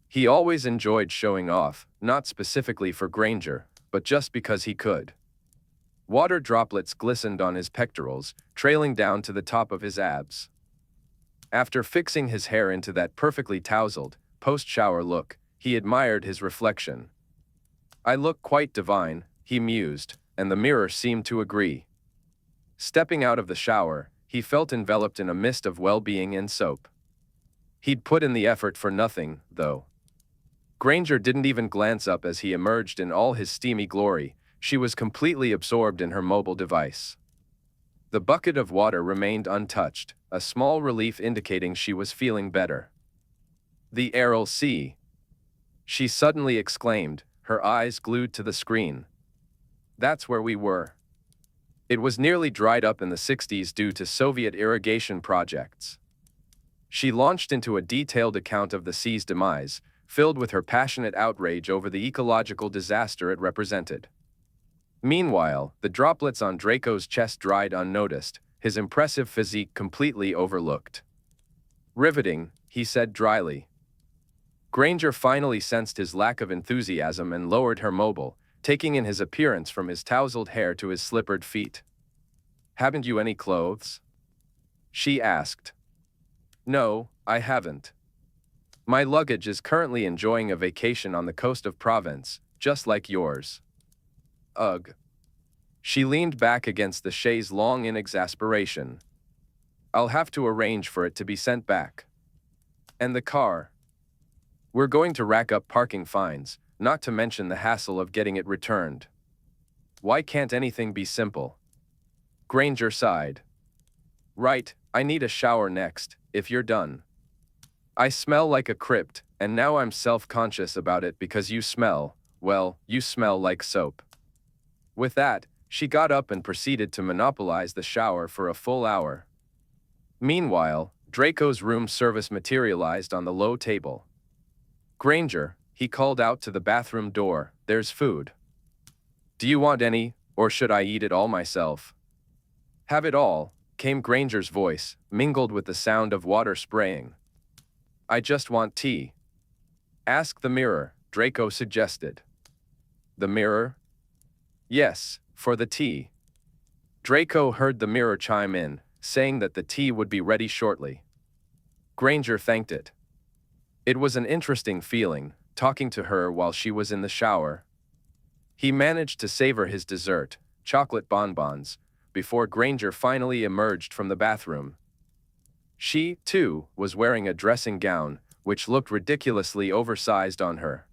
Speaker 1: He always enjoyed showing off, not specifically for Granger, but just because he could. Water droplets glistened on his pectorals, trailing down to the top of his abs. After fixing his hair into that perfectly tousled, post-shower look, he admired his reflection. "I look quite divine," he mused, and the mirror seemed to agree. Stepping out of the shower, he felt enveloped in a mist of well-being and soap. He'd put in the effort for nothing, though. Granger didn't even glance up as he emerged in all his steamy glory. She was completely absorbed in her mobile device. The bucket of water remained untouched, a small relief indicating she was feeling better. "The Errol Sea!" she suddenly exclaimed, her eyes glued to the screen. "That's where we were." It was nearly dried up in the 60s due to Soviet irrigation projects. She launched into a detailed account of the sea's demise, filled with her passionate outrage over the ecological disaster it represented. Meanwhile, the droplets on Draco's chest dried unnoticed, his impressive physique completely overlooked. "Riveting," he said dryly. Granger finally sensed his lack of enthusiasm and lowered her mobile, taking in his appearance from his tousled hair to his slippered feet. "Haven't you any clothes?" she asked. "No, I haven't." My luggage is currently enjoying a vacation on the coast of Provence, just like yours. Ugh. She leaned back against the chaise longue in exasperation. I'll have to arrange for it to be sent back. And the car? We're going to rack up parking fines, not to mention the hassle of getting it returned. Why can't anything be simple? Granger sighed. Right, I need a shower next, if you're done. I smell like a crypt, and now I'm self-conscious about it because you smell, well, you smell like soap. With that, she got up and proceeded to monopolize the shower for a full hour. Meanwhile, Draco's room service materialized on the low table. Granger, he called out to the bathroom door, there's food. Do you want any, or should I eat it all myself? Have it all, came Granger's voice, mingled with the sound of water spraying. I just want tea. Ask the mirror, Draco suggested. The mirror? Yes, for the tea. Draco heard the mirror chime in, saying that the tea would be ready shortly. Granger thanked it. It was an interesting feeling, talking to her while she was in the shower. He managed to savor his dessert, chocolate bonbons, before Granger finally emerged from the bathroom. She, too, was wearing a dressing gown, which looked ridiculously oversized on her.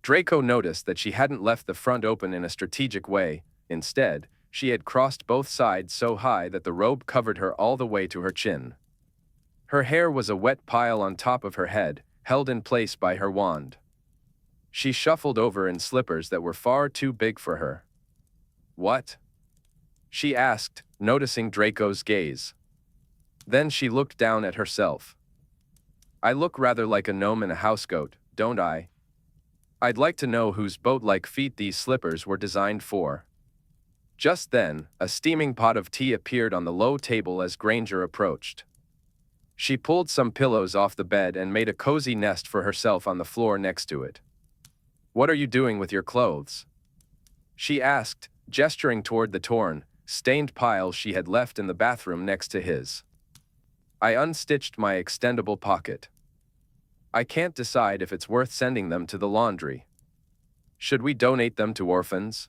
Speaker 1: Draco noticed that she hadn't left the front open in a strategic way. Instead, she had crossed both sides so high that the robe covered her all the way to her chin. Her hair was a wet pile on top of her head, held in place by her wand. She shuffled over in slippers that were far too big for her. What? She asked, noticing Draco's gaze. Then she looked down at herself. I look rather like a gnome in a housecoat, don't I? I'd like to know whose boat-like feet these slippers were designed for. Just then, a steaming pot of tea appeared on the low table as Granger approached. She pulled some pillows off the bed and made a cozy nest for herself on the floor next to it. What are you doing with your clothes? She asked, gesturing toward the torn, stained pile she had left in the bathroom next to his. I unstitched my extendable pocket. I can't decide if it's worth sending them to the laundry. Should we donate them to orphans?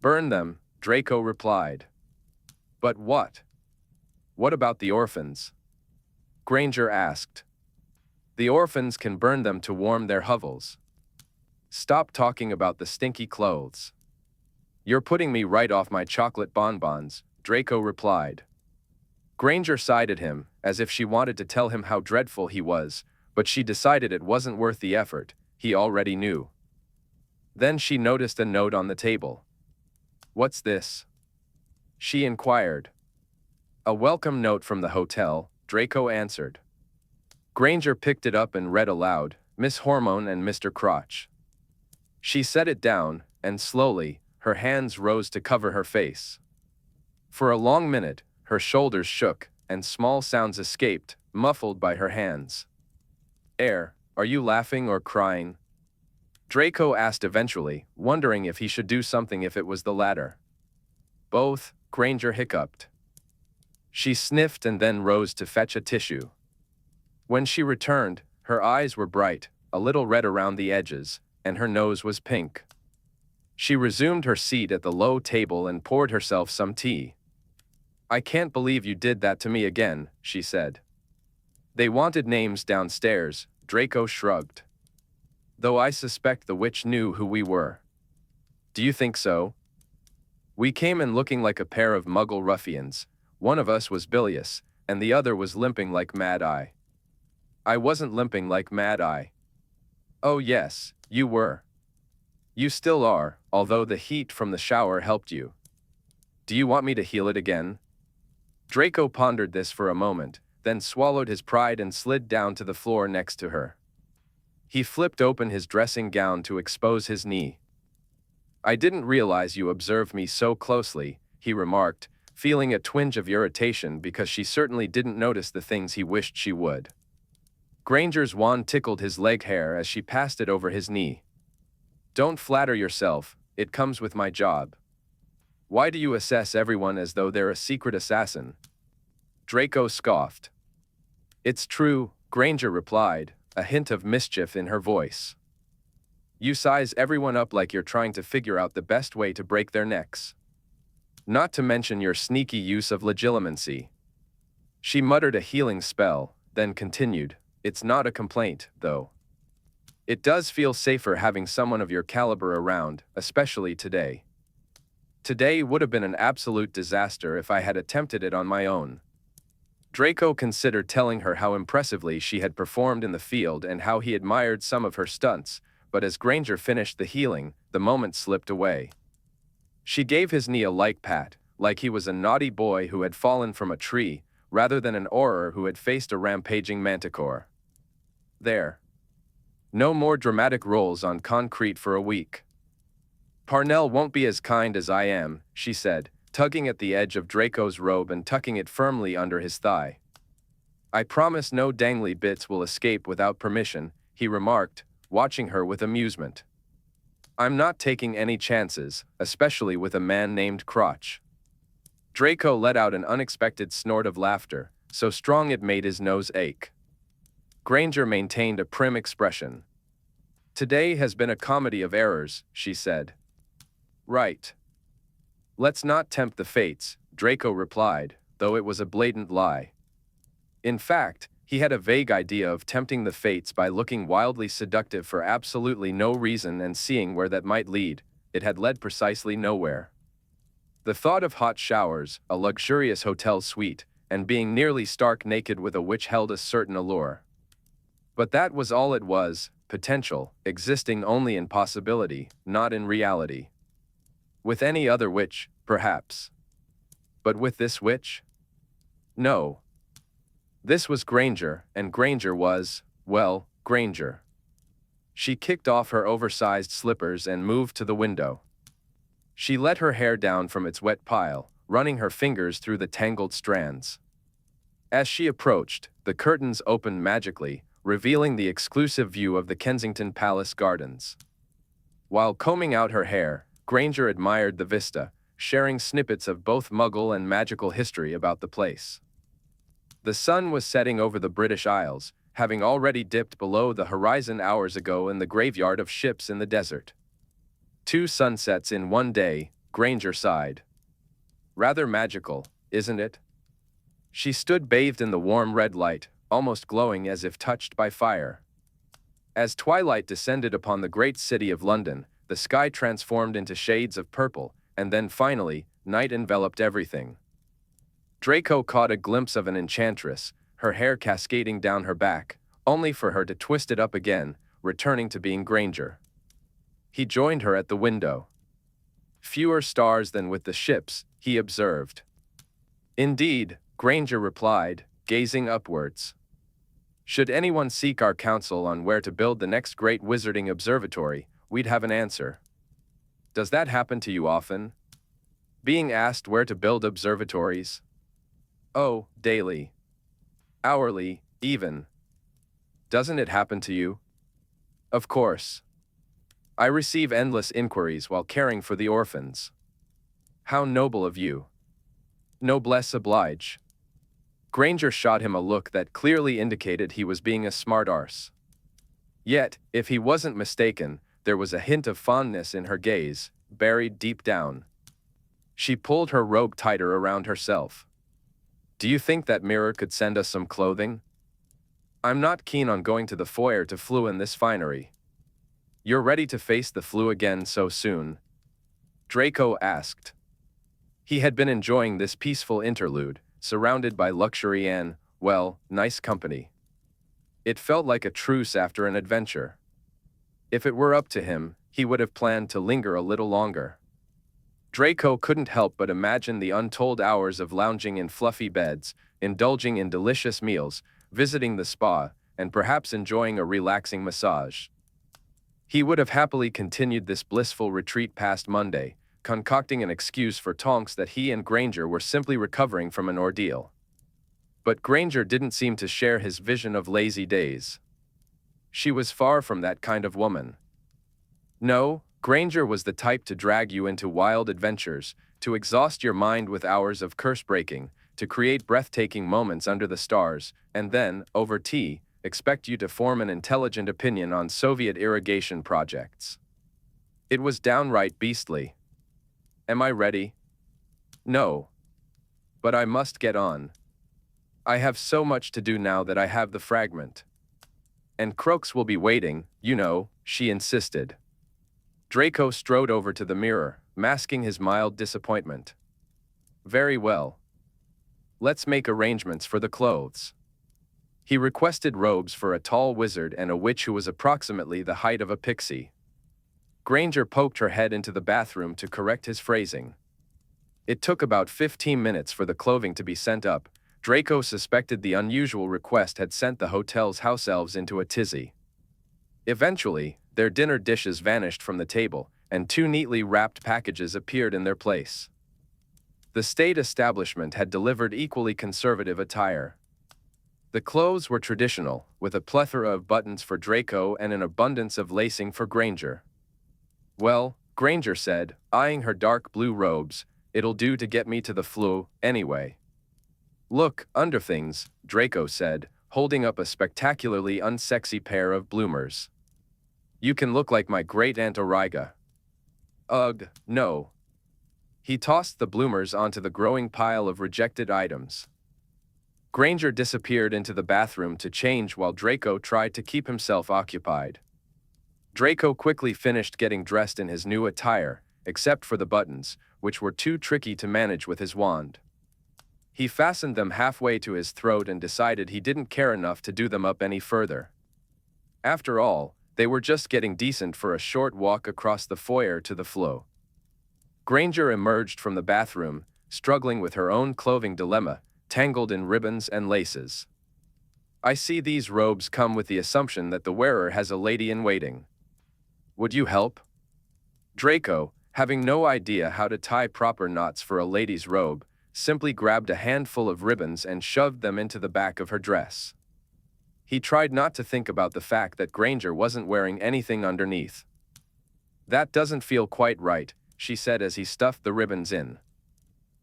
Speaker 1: Burn them, Draco replied. But what? What about the orphans? Granger asked. The orphans can burn them to warm their hovels. Stop talking about the stinky clothes. You're putting me right off my chocolate bonbons, Draco replied. Granger sighed at him, as if she wanted to tell him how dreadful he was, but she decided it wasn't worth the effort, he already knew. Then she noticed a note on the table. What's this? She inquired. A welcome note from the hotel, Draco answered. Granger picked it up and read aloud, Miss Hormone and Mr. Crotch. She set it down, and slowly, her hands rose to cover her face. For a long minute, her shoulders shook, and small sounds escaped, muffled by her hands. Are you laughing or crying? Draco asked eventually, wondering if he should do something if it was the latter. Both, Granger hiccuped. She sniffed and then rose to fetch a tissue. When she returned, her eyes were bright, a little red around the edges, and her nose was pink. She resumed her seat at the low table and poured herself some tea. I can't believe you did that to me again, she said. They wanted names downstairs, Draco shrugged. Though I suspect the witch knew who we were. Do you think so? We came in looking like a pair of muggle ruffians. One of us was bilious, and the other was limping like Mad Eye. I wasn't limping like Mad Eye. Oh yes, you were. You still are, although the heat from the shower helped you. Do you want me to heal it again? Draco pondered this for a moment, then swallowed his pride and slid down to the floor next to her. He flipped open his dressing gown to expose his knee. I didn't realize you observed me so closely, he remarked, feeling a twinge of irritation because she certainly didn't notice the things he wished she would. Granger's wand tickled his leg hair as she passed it over his knee. Don't flatter yourself, it comes with my job. Why do you assess everyone as though they're a secret assassin? Draco scoffed. It's true, Granger replied, a hint of mischief in her voice. You size everyone up like you're trying to figure out the best way to break their necks. Not to mention your sneaky use of legilimency. She muttered a healing spell, then continued, It's not a complaint, though. It does feel safer having someone of your caliber around, especially today. Today would have been an absolute disaster if I had attempted it on my own. Draco considered telling her how impressively she had performed in the field and how he admired some of her stunts, but as Granger finished the healing, the moment slipped away. She gave his knee a light pat, like he was a naughty boy who had fallen from a tree, rather than an Auror who had faced a rampaging manticore. There. No more dramatic rolls on concrete for a week. Parnell won't be as kind as I am, she said, tugging at the edge of Draco's robe and tucking it firmly under his thigh. I promise no dangly bits will escape without permission, he remarked, watching her with amusement. I'm not taking any chances, especially with a man named Crotch. Draco let out an unexpected snort of laughter, so strong it made his nose ache. Granger maintained a prim expression. Today has been a comedy of errors, she said. Right. Let's not tempt the fates, Draco replied, though it was a blatant lie. In fact, he had a vague idea of tempting the fates by looking wildly seductive for absolutely no reason and seeing where that might lead. It had led precisely nowhere. The thought of hot showers, a luxurious hotel suite, and being nearly stark naked with a witch held a certain allure. But that was all it was, potential, existing only in possibility, not in reality. With any other witch, perhaps. But with this witch? No. This was Granger, and Granger was, well, Granger. She kicked off her oversized slippers and moved to the window. She let her hair down from its wet pile, running her fingers through the tangled strands. As she approached, the curtains opened magically, revealing the exclusive view of the Kensington Palace Gardens. While combing out her hair, Granger admired the vista, sharing snippets of both Muggle and magical history about the place. The sun was setting over the British Isles, having already dipped below the horizon hours ago in the graveyard of ships in the desert. 2 sunsets in one day, Granger sighed. Rather magical, isn't it? She stood bathed in the warm red light, almost glowing as if touched by fire. As twilight descended upon the great city of London, the sky transformed into shades of purple, and then finally, night enveloped everything. Draco caught a glimpse of an enchantress, her hair cascading down her back, only for her to twist it up again, returning to being Granger. He joined her at the window. Fewer stars than with the ships, he observed. Indeed, Granger replied, gazing upwards. Should anyone seek our counsel on where to build the next great wizarding observatory, we'd have an answer. Does that happen to you often? Being asked where to build observatories? Oh, daily. Hourly, even. Doesn't it happen to you? Of course. I receive endless inquiries while caring for the orphans. How noble of you. Noblesse oblige. Granger shot him a look that clearly indicated he was being a smart-arse. Yet, if he wasn't mistaken, there was a hint of fondness in her gaze, buried deep down. She pulled her robe tighter around herself. Do you think that mirror could send us some clothing? I'm not keen on going to the foyer to flew in this finery. You're ready to face the flu again so soon? Draco asked. He had been enjoying this peaceful interlude, surrounded by luxury and, well, nice company. It felt like a truce after an adventure. If it were up to him, he would have planned to linger a little longer. Draco couldn't help but imagine the untold hours of lounging in fluffy beds, indulging in delicious meals, visiting the spa, and perhaps enjoying a relaxing massage. He would have happily continued this blissful retreat past Monday, concocting an excuse for Tonks that he and Granger were simply recovering from an ordeal. But Granger didn't seem to share his vision of lazy days. She was far from that kind of woman. No, Granger was the type to drag you into wild adventures, to exhaust your mind with hours of curse-breaking, to create breathtaking moments under the stars, and then, over tea, expect you to form an intelligent opinion on Soviet irrigation projects. It was downright beastly. Am I ready? No. But I must get on. I have so much to do now that I have the fragment. And Crooks will be waiting, you know, she insisted. Draco strode over to the mirror, masking his mild disappointment. Very well. Let's make arrangements for the clothes. He requested robes for a tall wizard and a witch who was approximately the height of a pixie. Granger poked her head into the bathroom to correct his phrasing. It took about 15 minutes for the clothing to be sent up. Draco suspected the unusual request had sent the hotel's house elves into a tizzy. Eventually, their dinner dishes vanished from the table, and 2 neatly wrapped packages appeared in their place. The state establishment had delivered equally conservative attire. The clothes were traditional, with a plethora of buttons for Draco and an abundance of lacing for Granger. Well, Granger said, eyeing her dark blue robes, it'll do to get me to the flu, anyway. Look, underthings, Draco said, holding up a spectacularly unsexy pair of bloomers. You can look like my great-aunt Auriga. Ugh, no. He tossed the bloomers onto the growing pile of rejected items. Granger disappeared into the bathroom to change while Draco tried to keep himself occupied. Draco quickly finished getting dressed in his new attire, except for the buttons, which were too tricky to manage with his wand. He fastened them halfway to his throat and decided he didn't care enough to do them up any further. After all, they were just getting decent for a short walk across the foyer to the flue. Granger emerged from the bathroom, struggling with her own clothing dilemma, tangled in ribbons and laces. I see these robes come with the assumption that the wearer has a lady-in-waiting. Would you help? Draco, having no idea how to tie proper knots for a lady's robe, simply grabbed a handful of ribbons and shoved them into the back of her dress. He tried not to think about the fact that Granger wasn't wearing anything underneath. That doesn't feel quite right, she said as he stuffed the ribbons in.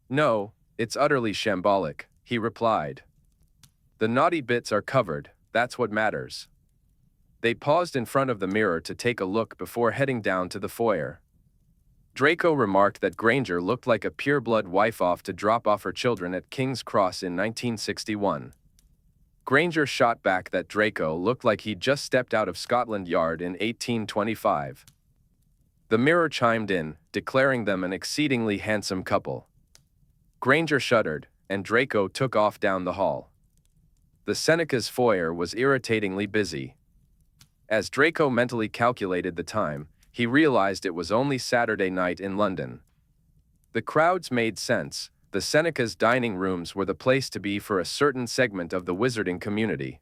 Speaker 1: No, it's utterly shambolic, he replied. The naughty bits are covered, that's what matters. They paused in front of the mirror to take a look before heading down to the foyer. Draco remarked that Granger looked like a pureblood wife off to drop off her children at King's Cross in 1961. Granger shot back that Draco looked like he'd just stepped out of Scotland Yard in 1825. The mirror chimed in, declaring them an exceedingly handsome couple. Granger shuddered, and Draco took off down the hall. The Seneca's foyer was irritatingly busy. As Draco mentally calculated the time, he realized it was only Saturday night in London. The crowds made sense. The Seneca's dining rooms were the place to be for a certain segment of the wizarding community.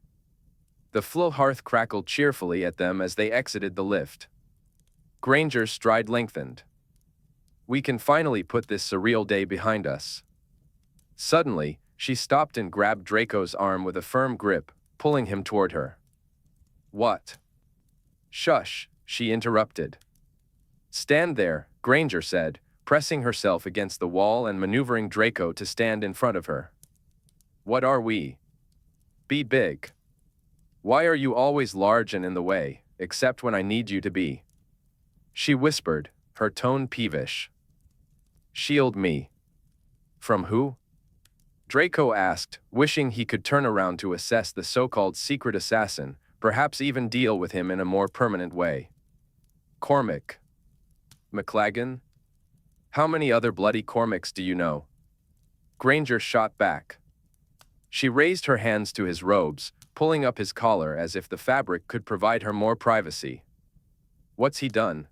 Speaker 1: The flue hearth crackled cheerfully at them as they exited the lift. Granger's stride lengthened. We can finally put this surreal day behind us. Suddenly, she stopped and grabbed Draco's arm with a firm grip, pulling him toward her. What? Shush, she interrupted. Stand there, Granger said, pressing herself against the wall and maneuvering Draco to stand in front of her. What are we? Be big. Why are you always large and in the way, except when I need you to be? She whispered, her tone peevish. Shield me. From who? Draco asked, wishing he could turn around to assess the so-called secret assassin, perhaps even deal with him in a more permanent way. Cormac. McLagan? How many other bloody Cormacs do you know? Granger shot back. She raised her hands to his robes, pulling up his collar as if the fabric could provide her more privacy. What's he done?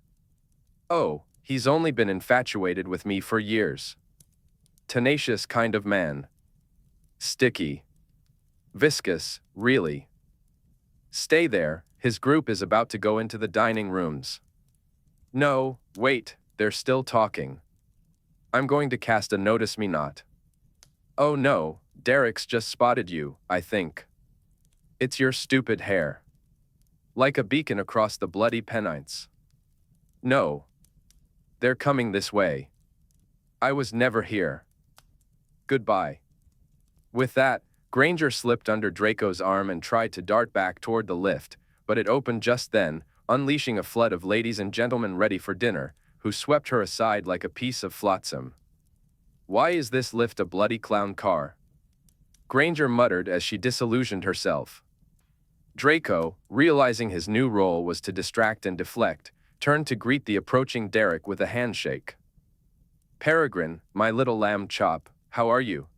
Speaker 1: Oh, he's only been infatuated with me for years. Tenacious kind of man. Sticky. Viscous, really. Stay there, his group is about to go into the dining rooms. No, wait, they're still talking. I'm going to cast a notice me not. Oh no, Derek's just spotted you, I think. It's your stupid hair. Like a beacon across the bloody Pennines. No. They're coming this way. I was never here. Goodbye. With that, Granger slipped under Draco's arm and tried to dart back toward the lift, but it opened just then, unleashing a flood of ladies and gentlemen ready for dinner, who swept her aside like a piece of flotsam. "Why is this lift a bloody clown car?" Granger muttered as she disillusioned herself. Draco, realizing his new role was to distract and deflect, turned to greet the approaching Derek with a handshake. "Peregrine, my little lamb chop, how are you?"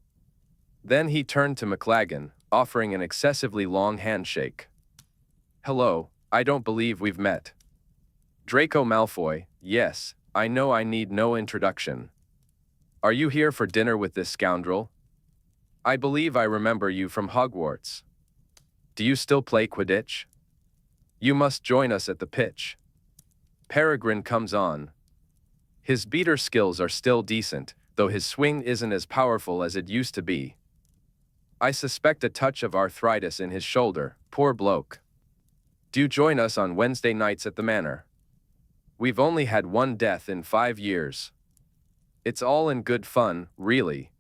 Speaker 1: Then he turned to McLaggen, offering an excessively long handshake. "Hello, I don't believe we've met." Draco Malfoy, yes, I know I need no introduction. "Are you here for dinner with this scoundrel? I believe I remember you from Hogwarts. Do you still play Quidditch? You must join us at the pitch." Peregrine comes on. His beater skills are still decent, though his swing isn't as powerful as it used to be. I suspect a touch of arthritis in his shoulder, poor bloke. Do join us on Wednesday nights at the Manor. We've only had one death in 5 years. It's all in good fun, really.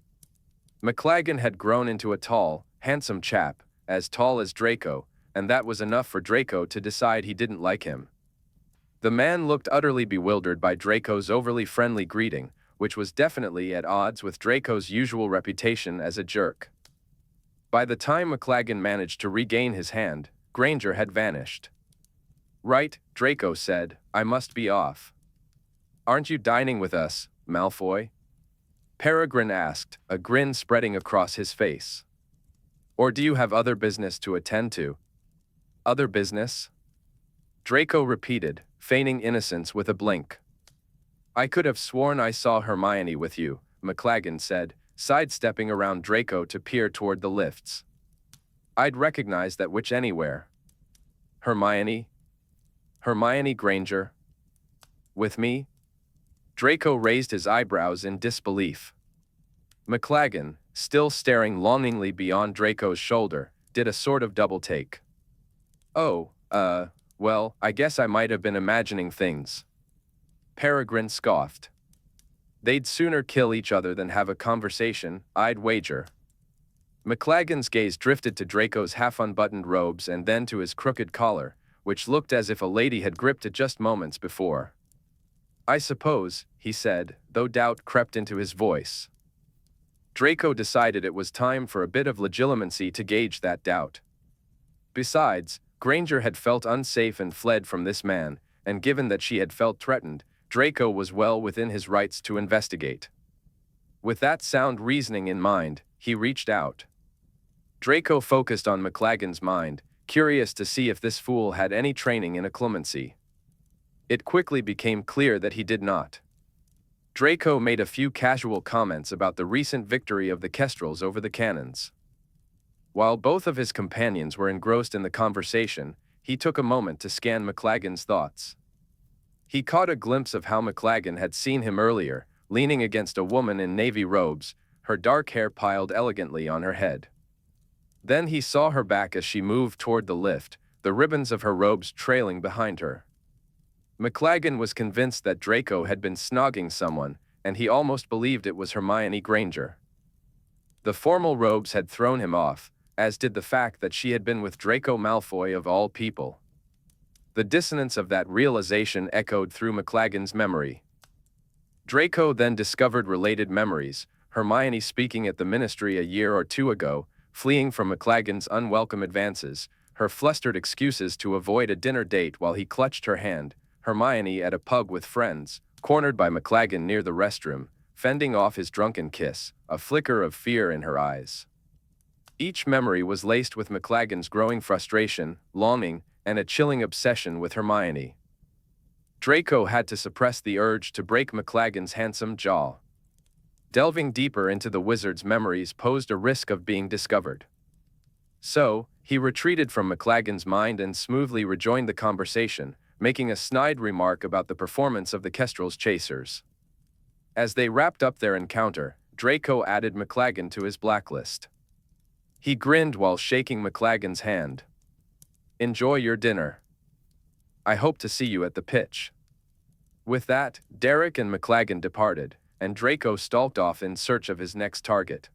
Speaker 1: McLaggen had grown into a tall, handsome chap, as tall as Draco, and that was enough for Draco to decide he didn't like him. The man looked utterly bewildered by Draco's overly friendly greeting, which was definitely at odds with Draco's usual reputation as a jerk. By the time McLaggen managed to regain his hand, Granger had vanished. "Right," Draco said, "I must be off." "Aren't you dining with us, Malfoy?" Peregrine asked, a grin spreading across his face. "Or do you have other business to attend to?" "Other business?" Draco repeated, feigning innocence with a blink. "I could have sworn I saw Hermione with you," McLaggen said, sidestepping around Draco to peer toward the lifts. "I'd recognize that witch anywhere." "Hermione? Hermione Granger? With me?" Draco raised his eyebrows in disbelief. McLaggen, still staring longingly beyond Draco's shoulder, did a sort of double take. "Oh, well, I guess I might have been imagining things." Peregrine scoffed. "They'd sooner kill each other than have a conversation, I'd wager." McLaggen's gaze drifted to Draco's half-unbuttoned robes and then to his crooked collar, which looked as if a lady had gripped it just moments before. "I suppose," he said, though doubt crept into his voice. Draco decided it was time for a bit of legitimacy to gauge that doubt. Besides, Granger had felt unsafe and fled from this man, and given that she had felt threatened, Draco was well within his rights to investigate. With that sound reasoning in mind, he reached out. Draco focused on McLaggen's mind, curious to see if this fool had any training in occlumency. It quickly became clear that he did not. Draco made a few casual comments about the recent victory of the Kestrels over the Cannons. While both of his companions were engrossed in the conversation, he took a moment to scan McLaggen's thoughts. He caught a glimpse of how McLaggen had seen him earlier, leaning against a woman in navy robes, her dark hair piled elegantly on her head. Then he saw her back as she moved toward the lift, the ribbons of her robes trailing behind her. McLaggen was convinced that Draco had been snogging someone, and he almost believed it was Hermione Granger. The formal robes had thrown him off, as did the fact that she had been with Draco Malfoy of all people. The dissonance of that realization echoed through McLaggen's memory. Draco then discovered related memories, Hermione speaking at the Ministry a year or two ago, fleeing from McLaggen's unwelcome advances, her flustered excuses to avoid a dinner date while he clutched her hand, Hermione at a pub with friends, cornered by McLaggen near the restroom, fending off his drunken kiss, a flicker of fear in her eyes. Each memory was laced with McLaggen's growing frustration, longing, and a chilling obsession with Hermione. Draco had to suppress the urge to break McLaggen's handsome jaw. Delving deeper into the wizard's memories posed a risk of being discovered. So, he retreated from McLaggen's mind and smoothly rejoined the conversation, making a snide remark about the performance of the Kestrel's chasers. As they wrapped up their encounter, Draco added McLaggen to his blacklist. He grinned while shaking McLaggen's hand. "Enjoy your dinner. I hope to see you at the pitch." With that, Derek and McLaggen departed, and Draco stalked off in search of his next target.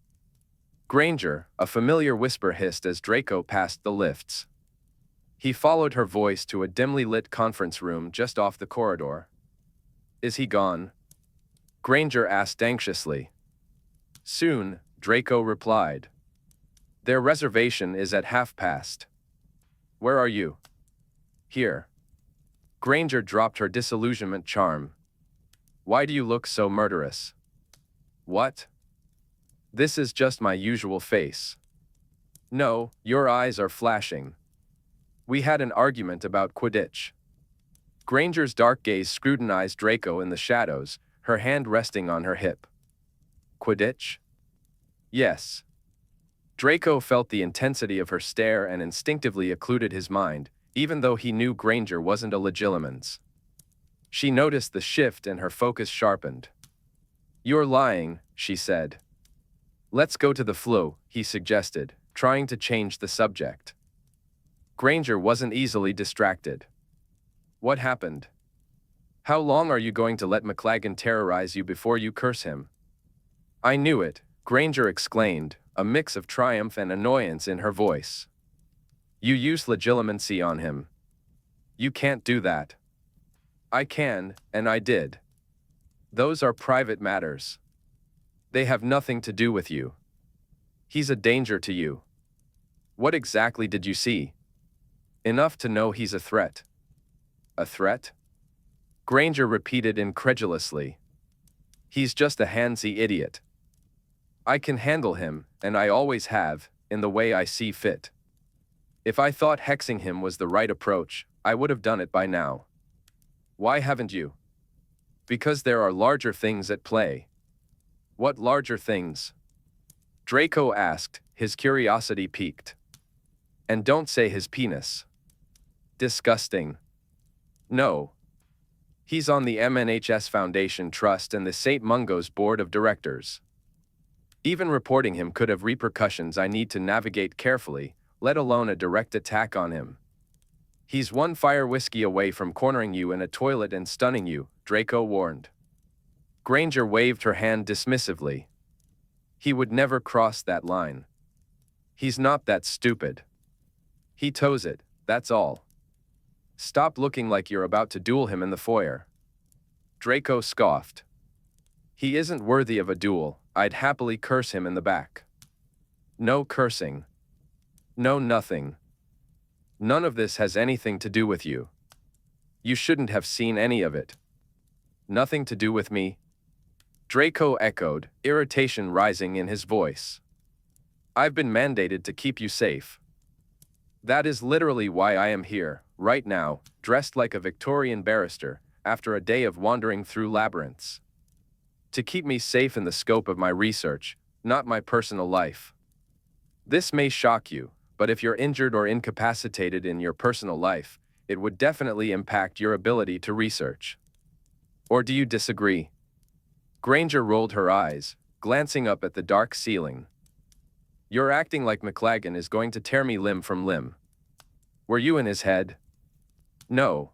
Speaker 1: Granger, a familiar whisper hissed as Draco passed the lifts. He followed her voice to a dimly lit conference room just off the corridor. Is he gone? Granger asked anxiously. Soon, Draco replied. Their reservation is at past. Where are you? Here. Granger dropped her disillusionment charm. Why do you look so murderous? What? This is just my usual face. No, your eyes are flashing. We had an argument about Quidditch. Granger's dark gaze scrutinized Draco in the shadows, her hand resting on her hip. Quidditch? Yes. Draco felt the intensity of her stare and instinctively occluded his mind, even though he knew Granger wasn't a Legilimens. She noticed the shift and her focus sharpened. You're lying, she said. Let's go to the flu, he suggested, trying to change the subject. Granger wasn't easily distracted. What happened? How long are you going to let McLaggen terrorize you before you curse him? I knew it, Granger exclaimed, a mix of triumph and annoyance in her voice. You used legilimency on him. You can't do that. I can, and I did. Those are private matters. They have nothing to do with you. He's a danger to you. What exactly did you see? Enough to know he's a threat. A threat? Granger repeated incredulously. He's just a handsy idiot. I can handle him, and I always have, in the way I see fit. If I thought hexing him was the right approach, I would have done it by now. Why haven't you? Because there are larger things at play. What larger things? Draco asked, his curiosity piqued. And don't say his penis. Disgusting. No. He's on the MNHS Foundation Trust and the St. Mungo's Board of Directors. Even reporting him could have repercussions I need to navigate carefully, let alone a direct attack on him. He's one fire whiskey away from cornering you in a toilet and stunning you, Draco warned. Granger waved her hand dismissively. He would never cross that line. He's not that stupid. He toes it, that's all. Stop looking like you're about to duel him in the foyer. Draco scoffed. He isn't worthy of a duel, I'd happily curse him in the back. No cursing. No nothing. None of this has anything to do with you. You shouldn't have seen any of it. Nothing to do with me? Draco echoed, irritation rising in his voice. I've been mandated to keep you safe. That is literally why I am here, right now, dressed like a Victorian barrister, after a day of wandering through labyrinths. To keep me safe in the scope of my research, not my personal life. This may shock you, but if you're injured or incapacitated in your personal life, it would definitely impact your ability to research. Or do you disagree? Granger rolled her eyes, glancing up at the dark ceiling. You're acting like McLaggen is going to tear me limb from limb. Were you in his head? No.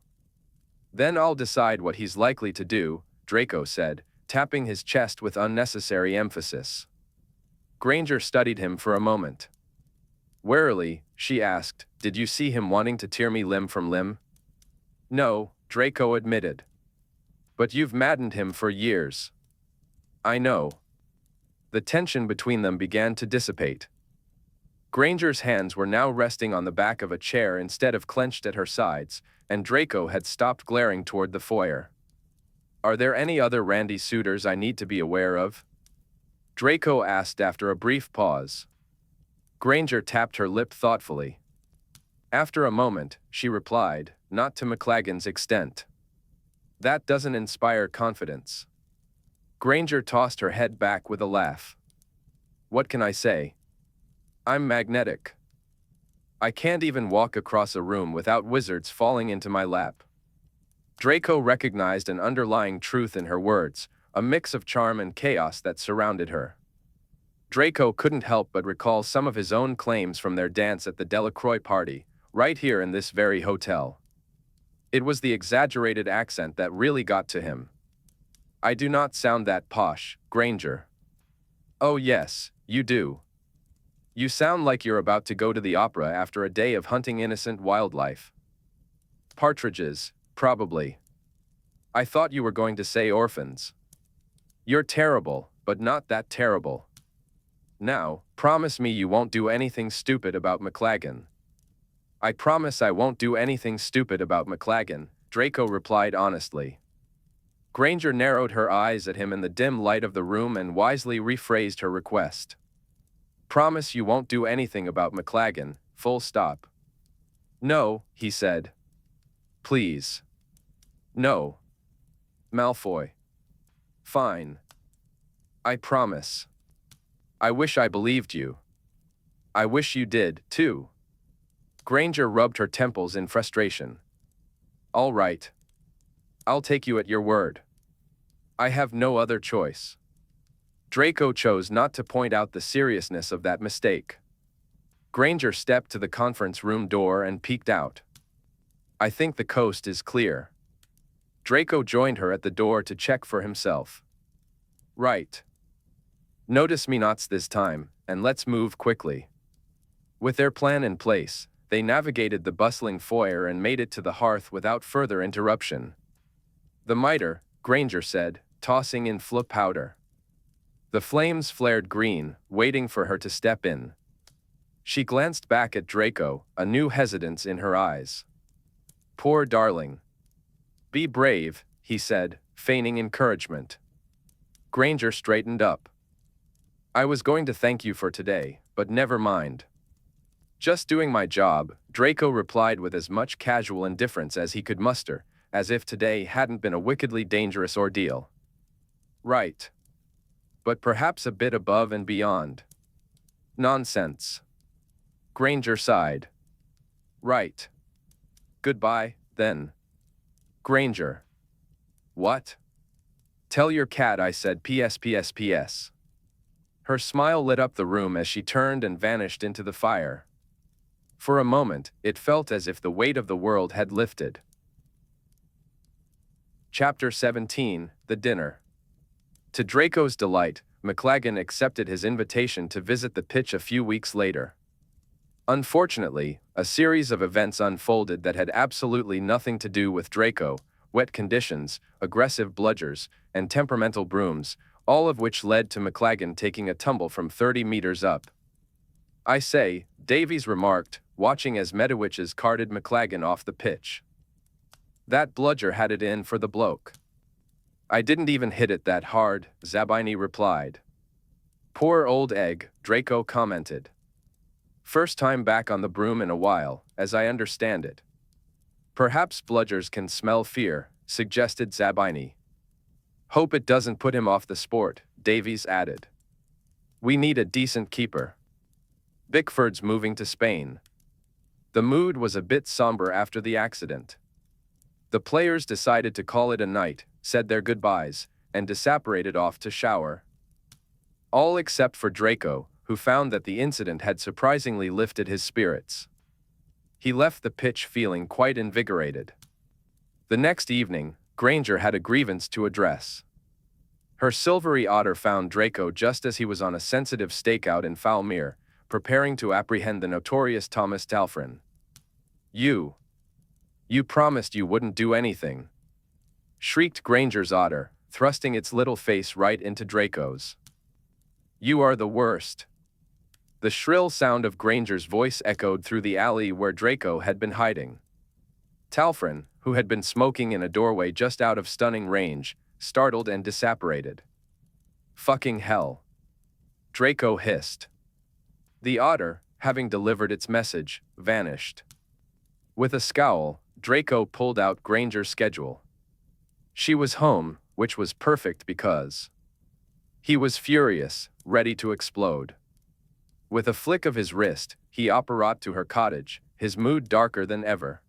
Speaker 1: Then I'll decide what he's likely to do, Draco said, tapping his chest with unnecessary emphasis. Granger studied him for a moment. Warily, she asked, did you see him wanting to tear me limb from limb? No, Draco admitted. But you've maddened him for years. I know. The tension between them began to dissipate. Granger's hands were now resting on the back of a chair instead of clenched at her sides, and Draco had stopped glaring toward the foyer. Are there any other randy suitors I need to be aware of? Draco asked after a brief pause. Granger tapped her lip thoughtfully. After a moment, she replied, not to McLaggen's extent. That doesn't inspire confidence. Granger tossed her head back with a laugh. What can I say? I'm magnetic. I can't even walk across a room without wizards falling into my lap. Draco recognized an underlying truth in her words, a mix of charm and chaos that surrounded her. Draco couldn't help but recall some of his own claims from their dance at the Delacroix party, right here in this very hotel. It was the exaggerated accent that really got to him. I do not sound that posh, Granger. Oh yes, you do. You sound like you're about to go to the opera after a day of hunting innocent wildlife. Partridges, probably. I thought you were going to say orphans. You're terrible, but not that terrible. Now, promise me you won't do anything stupid about McLaggen. I promise I won't do anything stupid about McLaggen, Draco replied honestly. Granger narrowed her eyes at him in the dim light of the room and wisely rephrased her request. Promise you won't do anything about McLaggen, full stop. No, he said. Please. No. Malfoy. Fine. I promise. I wish I believed you. I wish you did, too. Granger rubbed her temples in frustration. All right. I'll take you at your word. I have no other choice. Draco chose not to point out the seriousness of that mistake. Granger stepped to the conference room door and peeked out. I think the coast is clear. Draco joined her at the door to check for himself. Right. Notice me nots this time, and let's move quickly. With their plan in place, they navigated the bustling foyer and made it to the hearth without further interruption. The mitre, Granger said, tossing in flip powder. The flames flared green, waiting for her to step in. She glanced back at Draco, a new hesitance in her eyes. Poor darling. Be brave, he said, feigning encouragement. Granger straightened up. I was going to thank you for today, but never mind. Just doing my job, Draco replied with as much casual indifference as he could muster, as if today hadn't been a wickedly dangerous ordeal. Right. But perhaps a bit above and beyond. Nonsense. Granger sighed. Right. Goodbye, then. Granger. What? Tell your cat I said PS. Her smile lit up the room as she turned and vanished into the fire. For a moment, it felt as if the weight of the world had lifted. Chapter 17, The Dinner. To Draco's delight, McLaggen accepted his invitation to visit the pitch a few weeks later. Unfortunately, a series of events unfolded that had absolutely nothing to do with Draco: wet conditions, aggressive bludgers, and temperamental brooms, all of which led to McLaggen taking a tumble from 30 meters up. I say, Davies remarked, watching as Medowitches carted McLaggen off the pitch. That bludger had it in for the bloke. I didn't even hit it that hard, Zabini replied. Poor old egg, Draco commented. First time back on the broom in a while, as I understand it. Perhaps bludgers can smell fear, suggested Zabini. Hope it doesn't put him off the sport, Davies added. We need a decent keeper. Bickford's moving to Spain. The mood was a bit somber after the accident. The players decided to call it a night, said their goodbyes, and disapparated off to shower. All except for Draco, who found that the incident had surprisingly lifted his spirits. He left the pitch feeling quite invigorated. The next evening, Granger had a grievance to address. Her silvery otter found Draco just as he was on a sensitive stakeout in Falmere, preparing to apprehend the notorious Thomas Talfrin. You promised you wouldn't do anything, shrieked Granger's otter, thrusting its little face right into Draco's. You are the worst. The shrill sound of Granger's voice echoed through the alley where Draco had been hiding. Talfrin, who had been smoking in a doorway just out of stunning range, startled and disapparated. Fucking hell. Draco hissed. The otter, having delivered its message, vanished. With a scowl, Draco pulled out Granger's schedule. She was home, which was perfect because he was furious, ready to explode. With a flick of his wrist, he apparat to her cottage, his mood darker than ever.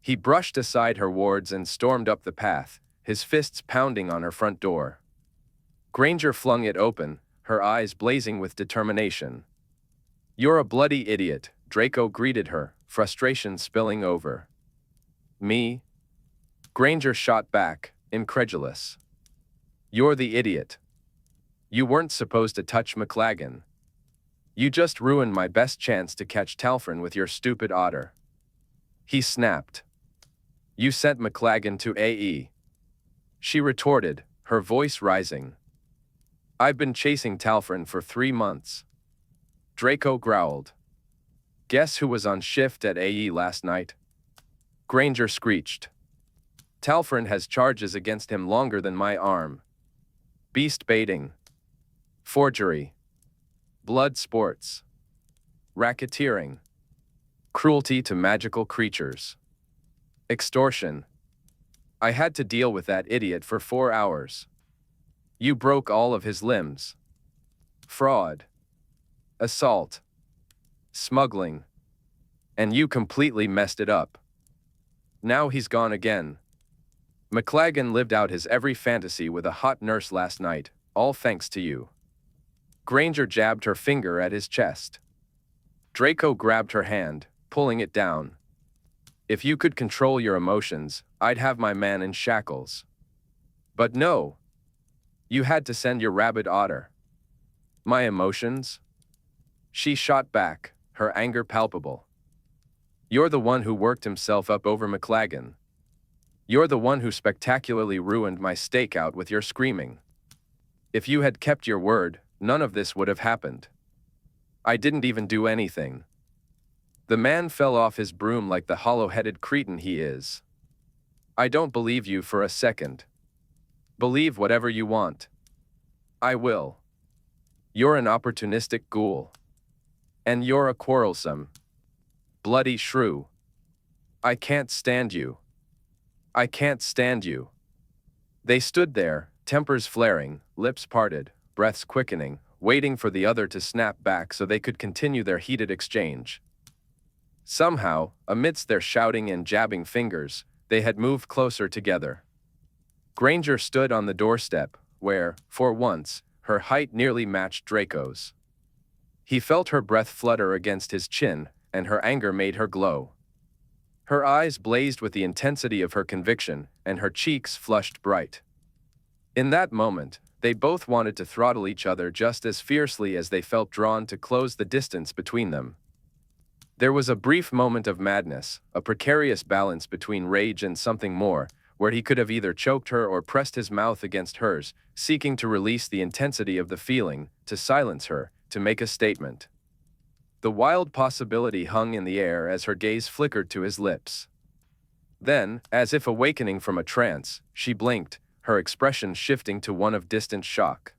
Speaker 1: He brushed aside her wards and stormed up the path, his fists pounding on her front door. Granger flung it open, her eyes blazing with determination. You're a bloody idiot, Draco greeted her, frustration spilling over. Me? Granger shot back, incredulous. You're the idiot. You weren't supposed to touch McLaggen. You just ruined my best chance to catch Talfrin with your stupid otter. He snapped. You sent McLagan to AE. She retorted, her voice rising. I've been chasing Talfrin for 3 months. Draco growled. Guess who was on shift at AE last night? Granger screeched. Talfrin has charges against him longer than my arm. Beast baiting. Forgery. Blood sports. Racketeering. Cruelty to magical creatures. Extortion. I had to deal with that idiot for 4 hours. You broke all of his limbs. Fraud. Assault. Smuggling. And you completely messed it up. Now he's gone again. McLagan lived out his every fantasy with a hot nurse last night, all thanks to you. Granger jabbed her finger at his chest. Draco grabbed her hand, pulling it down. If you could control your emotions, I'd have my man in shackles. But no. You had to send your rabid otter. My emotions? She shot back, her anger palpable. You're the one who worked himself up over McLagan. You're the one who spectacularly ruined my stakeout with your screaming. If you had kept your word, none of this would have happened. I didn't even do anything. The man fell off his broom like the hollow-headed cretin he is. I don't believe you for a second. Believe whatever you want. I will. You're an opportunistic ghoul. And you're a quarrelsome, bloody shrew. I can't stand you. I can't stand you. They stood there, tempers flaring, lips parted, breaths quickening, waiting for the other to snap back so they could continue their heated exchange. Somehow, amidst their shouting and jabbing fingers, they had moved closer together. Granger stood on the doorstep, where, for once, her height nearly matched Draco's. He felt her breath flutter against his chin, and her anger made her glow. Her eyes blazed with the intensity of her conviction, and her cheeks flushed bright. In that moment, they both wanted to throttle each other just as fiercely as they felt drawn to close the distance between them. There was a brief moment of madness, a precarious balance between rage and something more, where he could have either choked her or pressed his mouth against hers, seeking to release the intensity of the feeling, to silence her, to make a statement. The wild possibility hung in the air as her gaze flickered to his lips. Then, as if awakening from a trance, she blinked, her expression shifting to one of distant shock.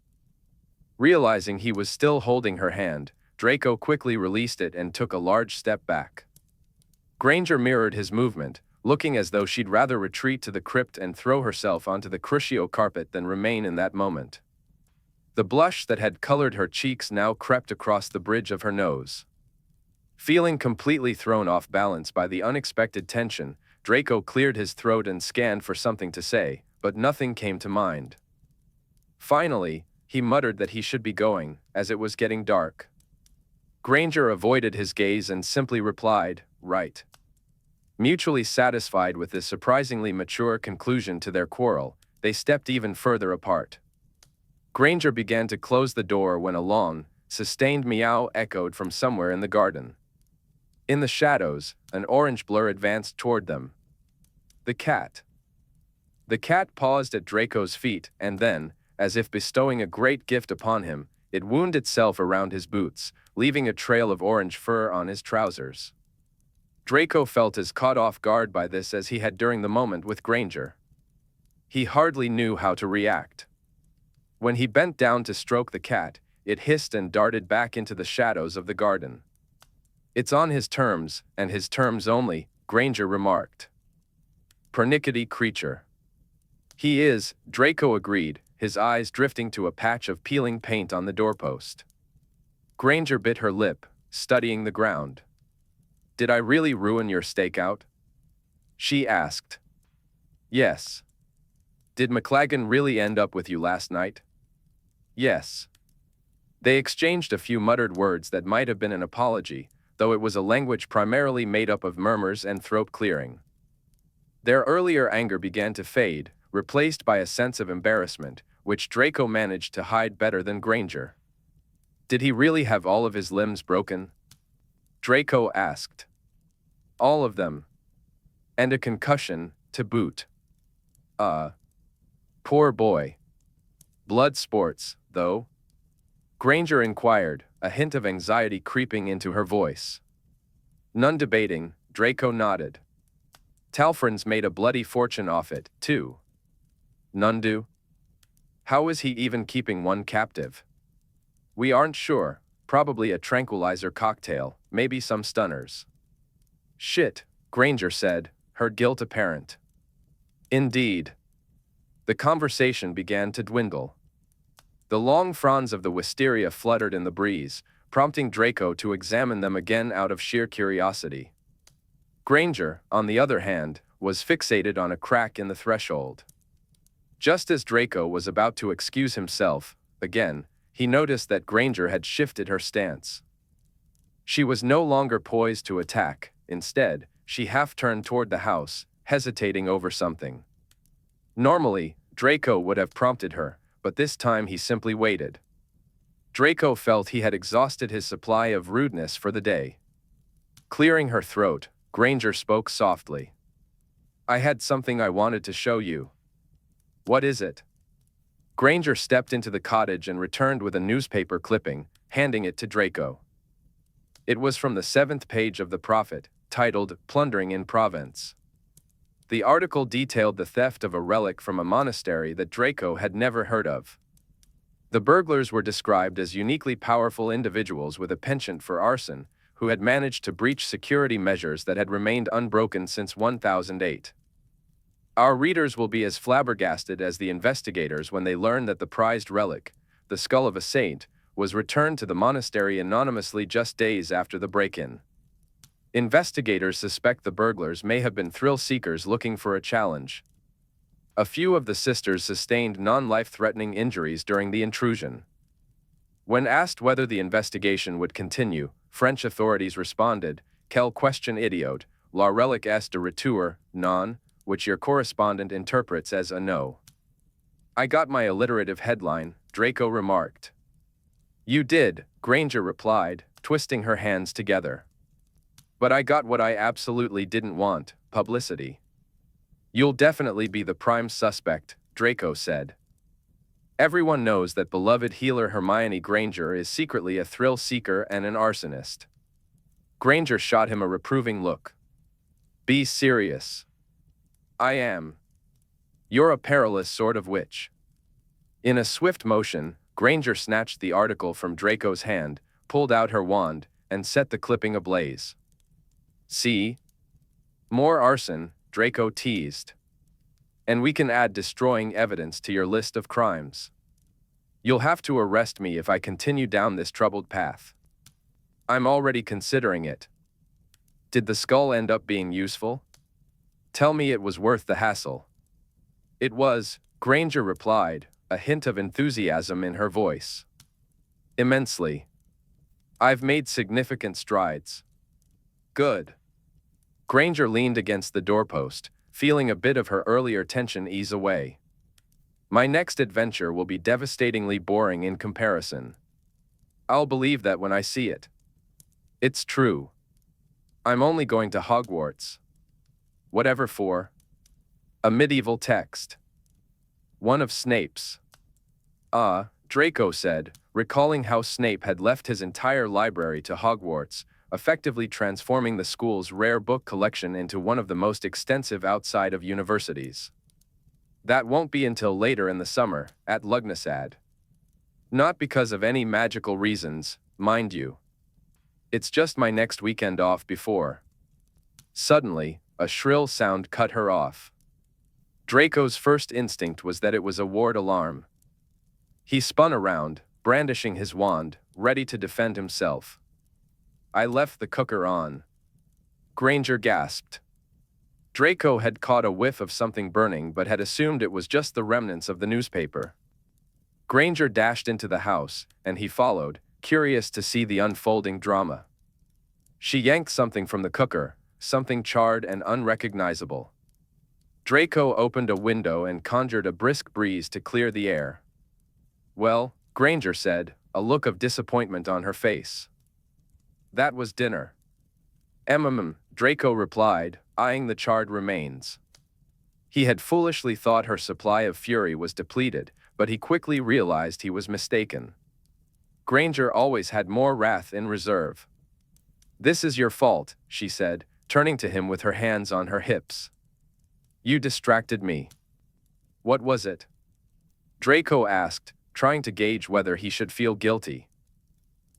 Speaker 1: Realizing he was still holding her hand, Draco quickly released it and took a large step back. Granger mirrored his movement, looking as though she'd rather retreat to the crypt and throw herself onto the crucio carpet than remain in that moment. The blush that had colored her cheeks now crept across the bridge of her nose. Feeling completely thrown off balance by the unexpected tension, Draco cleared his throat and scanned for something to say, but nothing came to mind. Finally, he muttered that he should be going, as it was getting dark. Granger avoided his gaze and simply replied, "Right." Mutually satisfied with this surprisingly mature conclusion to their quarrel, they stepped even further apart. Granger began to close the door when a long, sustained meow echoed from somewhere in the garden. In the shadows, an orange blur advanced toward them. The cat. The cat paused at Draco's feet and then, as if bestowing a great gift upon him, it wound itself around his boots, leaving a trail of orange fur on his trousers. Draco felt as caught off guard by this as he had during the moment with Granger. He hardly knew how to react. When he bent down to stroke the cat, it hissed and darted back into the shadows of the garden. "It's on his terms, and his terms only," Granger remarked. "Pernickety creature." "He is," Draco agreed, his eyes drifting to a patch of peeling paint on the doorpost. Granger bit her lip, studying the ground. "Did I really ruin your stakeout?" she asked. "Yes." "Did McLagan really end up with you last night?" "Yes." They exchanged a few muttered words that might have been an apology, though it was a language primarily made up of murmurs and throat clearing. Their earlier anger began to fade, replaced by a sense of embarrassment, which Draco managed to hide better than Granger. Did he really have all of his limbs broken? Draco asked. All of them. And a concussion, to boot. Poor boy. Blood sports, though? Granger inquired, a hint of anxiety creeping into her voice. None debating, Draco nodded. Talfrins made a bloody fortune off it, too. None do? How is he even keeping one captive? We aren't sure, probably a tranquilizer cocktail, maybe some stunners. Shit, Granger said, her guilt apparent. Indeed. The conversation began to dwindle. The long fronds of the wisteria fluttered in the breeze, prompting Draco to examine them again out of sheer curiosity. Granger, on the other hand, was fixated on a crack in the threshold. Just as Draco was about to excuse himself, again, he noticed that Granger had shifted her stance. She was no longer poised to attack. Instead, she half-turned toward the house, hesitating over something. Normally, Draco would have prompted her, but this time he simply waited. Draco felt he had exhausted his supply of rudeness for the day. Clearing her throat, Granger spoke softly. I had something I wanted to show you. What is it? Granger stepped into the cottage and returned with a newspaper clipping, handing it to Draco. It was from the 7th page of the Prophet, titled Plundering in Provence. The article detailed the theft of a relic from a monastery that Draco had never heard of. The burglars were described as uniquely powerful individuals with a penchant for arson, who had managed to breach security measures that had remained unbroken since 1008. Our readers will be as flabbergasted as the investigators when they learn that the prized relic, the skull of a saint, was returned to the monastery anonymously just days after the break-in. Investigators suspect the burglars may have been thrill-seekers looking for a challenge. A few of the sisters sustained non-life-threatening injuries during the intrusion. When asked whether the investigation would continue, French authorities responded, Quelle question idiote, la relique est de retour, non, which your correspondent interprets as a no. I got my alliterative headline, Draco remarked. You did, Granger replied, twisting her hands together. But I got what I absolutely didn't want, publicity. You'll definitely be the prime suspect, Draco said. Everyone knows that beloved healer Hermione Granger is secretly a thrill-seeker and an arsonist. Granger shot him a reproving look. Be serious. I am. You're a perilous sort of witch. In a swift motion, Granger snatched the article from Draco's hand, pulled out her wand, and set the clipping ablaze. See? More arson, Draco teased. And we can add destroying evidence to your list of crimes. You'll have to arrest me if I continue down this troubled path. I'm already considering it. Did the skull end up being useful? Tell me it was worth the hassle. It was, Granger replied, a hint of enthusiasm in her voice. Immensely. I've made significant strides. Good. Granger leaned against the doorpost, feeling a bit of her earlier tension ease away. My next adventure will be devastatingly boring in comparison. I'll believe that when I see it. It's true. I'm only going to Hogwarts. Whatever for. A medieval text. One of Snape's. Draco said, recalling how Snape had left his entire library to Hogwarts, effectively transforming the school's rare book collection into one of the most extensive outside of universities. That won't be until later in the summer, at Lugnasad. Not because of any magical reasons, mind you. It's just my next weekend off before. Suddenly, a shrill sound cut her off. Draco's first instinct was that it was a ward alarm. He spun around, brandishing his wand, ready to defend himself. I left the cooker on. Granger gasped. Draco had caught a whiff of something burning but had assumed it was just the remnants of the newspaper. Granger dashed into the house, and he followed, curious to see the unfolding drama. She yanked something from the cooker, something charred and unrecognizable. Draco opened a window and conjured a brisk breeze to clear the air. Well, Granger said, a look of disappointment on her face. That was dinner. Draco replied, eyeing the charred remains. He had foolishly thought her supply of fury was depleted, but he quickly realized he was mistaken. Granger always had more wrath in reserve. "This is your fault," she said, turning to him with her hands on her hips. "You distracted me." "What was it?" Draco asked, trying to gauge whether he should feel guilty.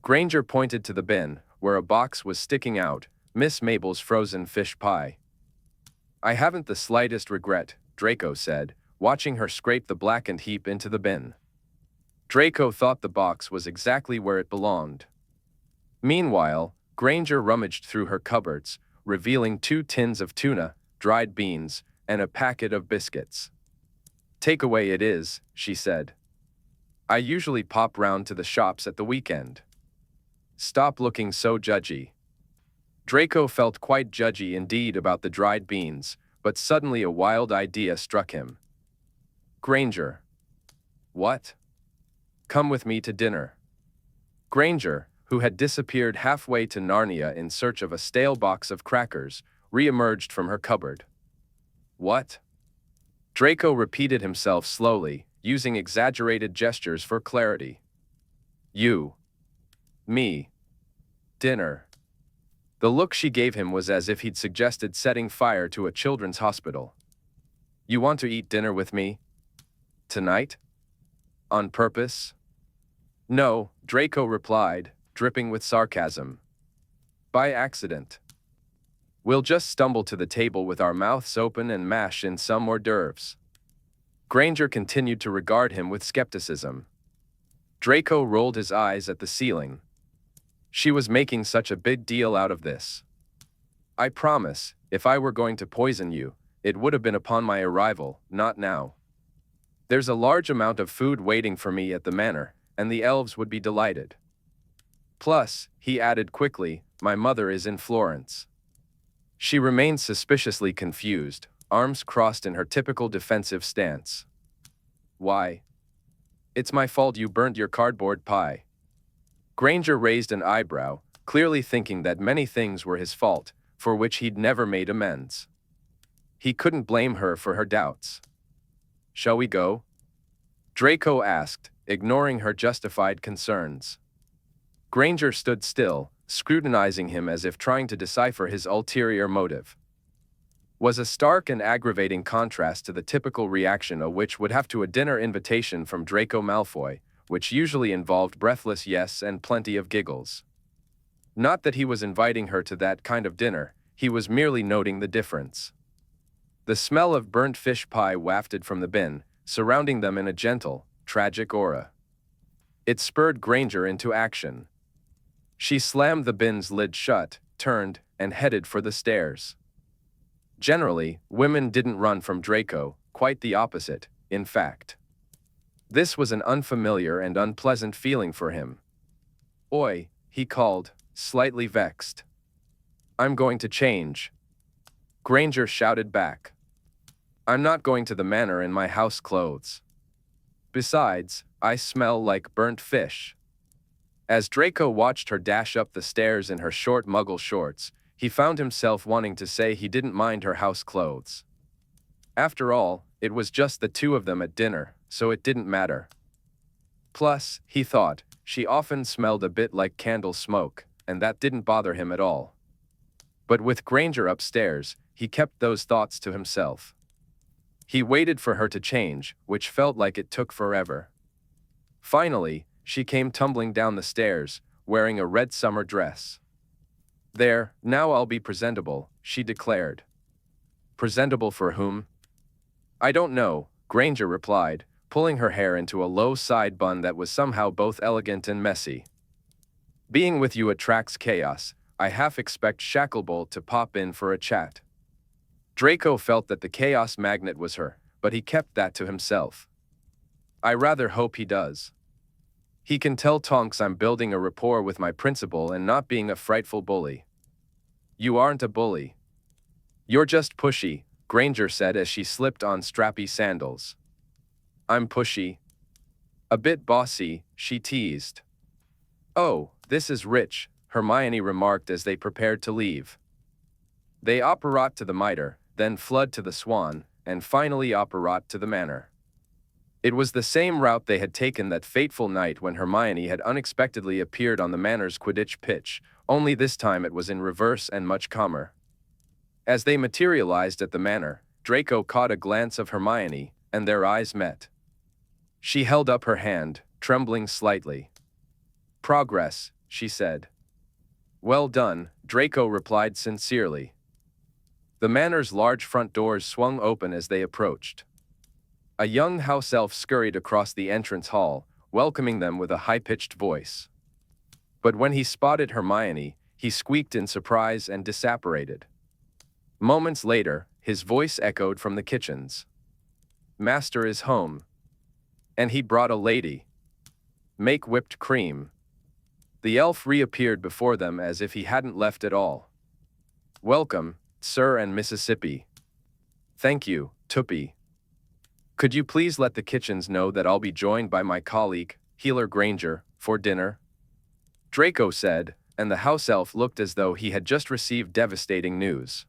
Speaker 1: Granger pointed to the bin, where a box was sticking out, Miss Mabel's frozen fish pie. "I haven't the slightest regret," Draco said, watching her scrape the blackened heap into the bin. Draco thought the box was exactly where it belonged. Meanwhile, Granger rummaged through her cupboards, revealing 2 tins of tuna, dried beans, and a packet of biscuits. "Takeaway it is," she said. "I usually pop round to the shops at the weekend." "Stop looking so judgy." Draco felt quite judgy indeed about the dried beans, but suddenly a wild idea struck him. "Granger." "What?" "Come with me to dinner." Granger, who had disappeared halfway to Narnia in search of a stale box of crackers, re-emerged from her cupboard. "What?" Draco repeated himself slowly, using exaggerated gestures for clarity. "You. Me. Dinner." The look she gave him was as if he'd suggested setting fire to a children's hospital. "You want to eat dinner with me? Tonight? On purpose?" "No," Draco replied, dripping with sarcasm. "By accident. We'll just stumble to the table with our mouths open and mash in some hors d'oeuvres." Granger continued to regard him with skepticism. Draco rolled his eyes at the ceiling. She was making such a big deal out of this. "I promise, if I were going to poison you, it would have been upon my arrival, not now. There's a large amount of food waiting for me at the manor, and the elves would be delighted. Plus," he added quickly, "my mother is in Florence." She remained suspiciously confused, arms crossed in her typical defensive stance. "Why?" "It's my fault you burnt your cardboard pie." Granger raised an eyebrow, clearly thinking that many things were his fault, for which he'd never made amends. He couldn't blame her for her doubts. "Shall we go?" Draco asked, ignoring her justified concerns. Granger stood still, scrutinizing him as if trying to decipher his ulterior motive. Was a stark and aggravating contrast to the typical reaction a witch would have to a dinner invitation from Draco Malfoy, which usually involved breathless yes and plenty of giggles. Not that he was inviting her to that kind of dinner, he was merely noting the difference. The smell of burnt fish pie wafted from the bin, surrounding them in a gentle, tragic aura. It spurred Granger into action. She slammed the bin's lid shut, turned, and headed for the stairs. Generally, women didn't run from Draco, quite the opposite, in fact. This was an unfamiliar and unpleasant feeling for him. "Oi," he called, slightly vexed. "I'm going to change." Granger shouted back. "I'm not going to the manor in my house clothes. Besides, I smell like burnt fish." As Draco watched her dash up the stairs in her short muggle shorts, he found himself wanting to say he didn't mind her house clothes. After all, it was just the two of them at dinner, so it didn't matter. Plus, he thought, she often smelled a bit like candle smoke, and that didn't bother him at all. But with Granger upstairs, he kept those thoughts to himself. He waited for her to change, which felt like it took forever. Finally, she came tumbling down the stairs, wearing a red summer dress. "There, now I'll be presentable," she declared. "Presentable for whom?" "I don't know," Granger replied, pulling her hair into a low side bun that was somehow both elegant and messy. "Being with you attracts chaos. I half expect Shacklebolt to pop in for a chat." Draco felt that the chaos magnet was her, but he kept that to himself. "I rather hope he does. He can tell Tonks I'm building a rapport with my principal and not being a frightful bully." "You aren't a bully. You're just pushy," Granger said as she slipped on strappy sandals. "I'm pushy. A bit bossy," she teased. "Oh, this is rich," Hermione remarked as they prepared to leave. They apparat to the Mitre, then Flood to the Swan, and finally apparat to the Manor. It was the same route they had taken that fateful night when Hermione had unexpectedly appeared on the Manor's Quidditch pitch, only this time it was in reverse and much calmer. As they materialized at the Manor, Draco caught a glance of Hermione, and their eyes met. She held up her hand, trembling slightly. "Progress," she said. "Well done," Draco replied sincerely. The Manor's large front doors swung open as they approached. A young house elf scurried across the entrance hall, welcoming them with a high-pitched voice. But when he spotted Hermione, he squeaked in surprise and disapparated. Moments later, his voice echoed from the kitchens. "Master is home. And he brought a lady. Make whipped cream." The elf reappeared before them as if he hadn't left at all. "Welcome, Sir and Mississippi." "Thank you, Tuppy. Could you please let the kitchens know that I'll be joined by my colleague, Healer Granger, for dinner?" Draco said, and the house elf looked as though he had just received devastating news.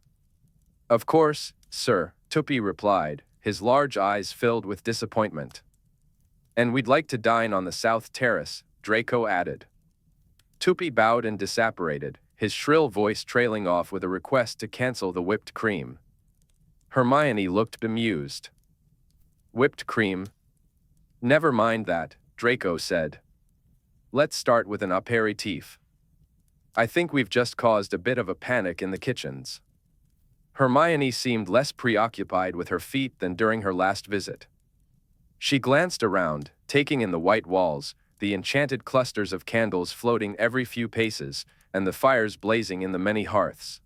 Speaker 1: "Of course, sir," Tuppy replied, his large eyes filled with disappointment. "And we'd like to dine on the South Terrace," Draco added. Tuppy bowed and disapparated, his shrill voice trailing off with a request to cancel the whipped cream. Hermione looked bemused. "Whipped cream? Never mind that," Draco said. "Let's start with an apéritif. I think we've just caused a bit of a panic in the kitchens." Hermione seemed less preoccupied with her feet than during her last visit. She glanced around, taking in the white walls, the enchanted clusters of candles floating every few paces, and the fires blazing in the many hearths.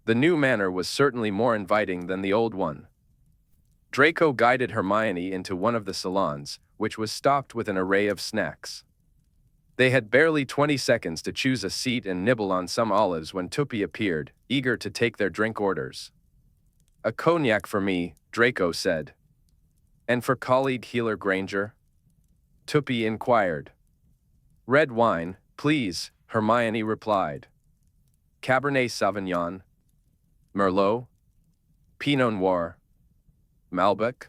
Speaker 1: The new manor was certainly more inviting than the old one. Draco guided Hermione into one of the salons, which was stocked with an array of snacks. They had barely 20 seconds to choose a seat and nibble on some olives when Tuppy appeared, eager to take their drink orders. "A cognac for me," Draco said. "And for colleague Healer Granger?" Tuppy inquired. "Red wine, please," Hermione replied. "Cabernet Sauvignon? Merlot? Pinot Noir? Malbec?"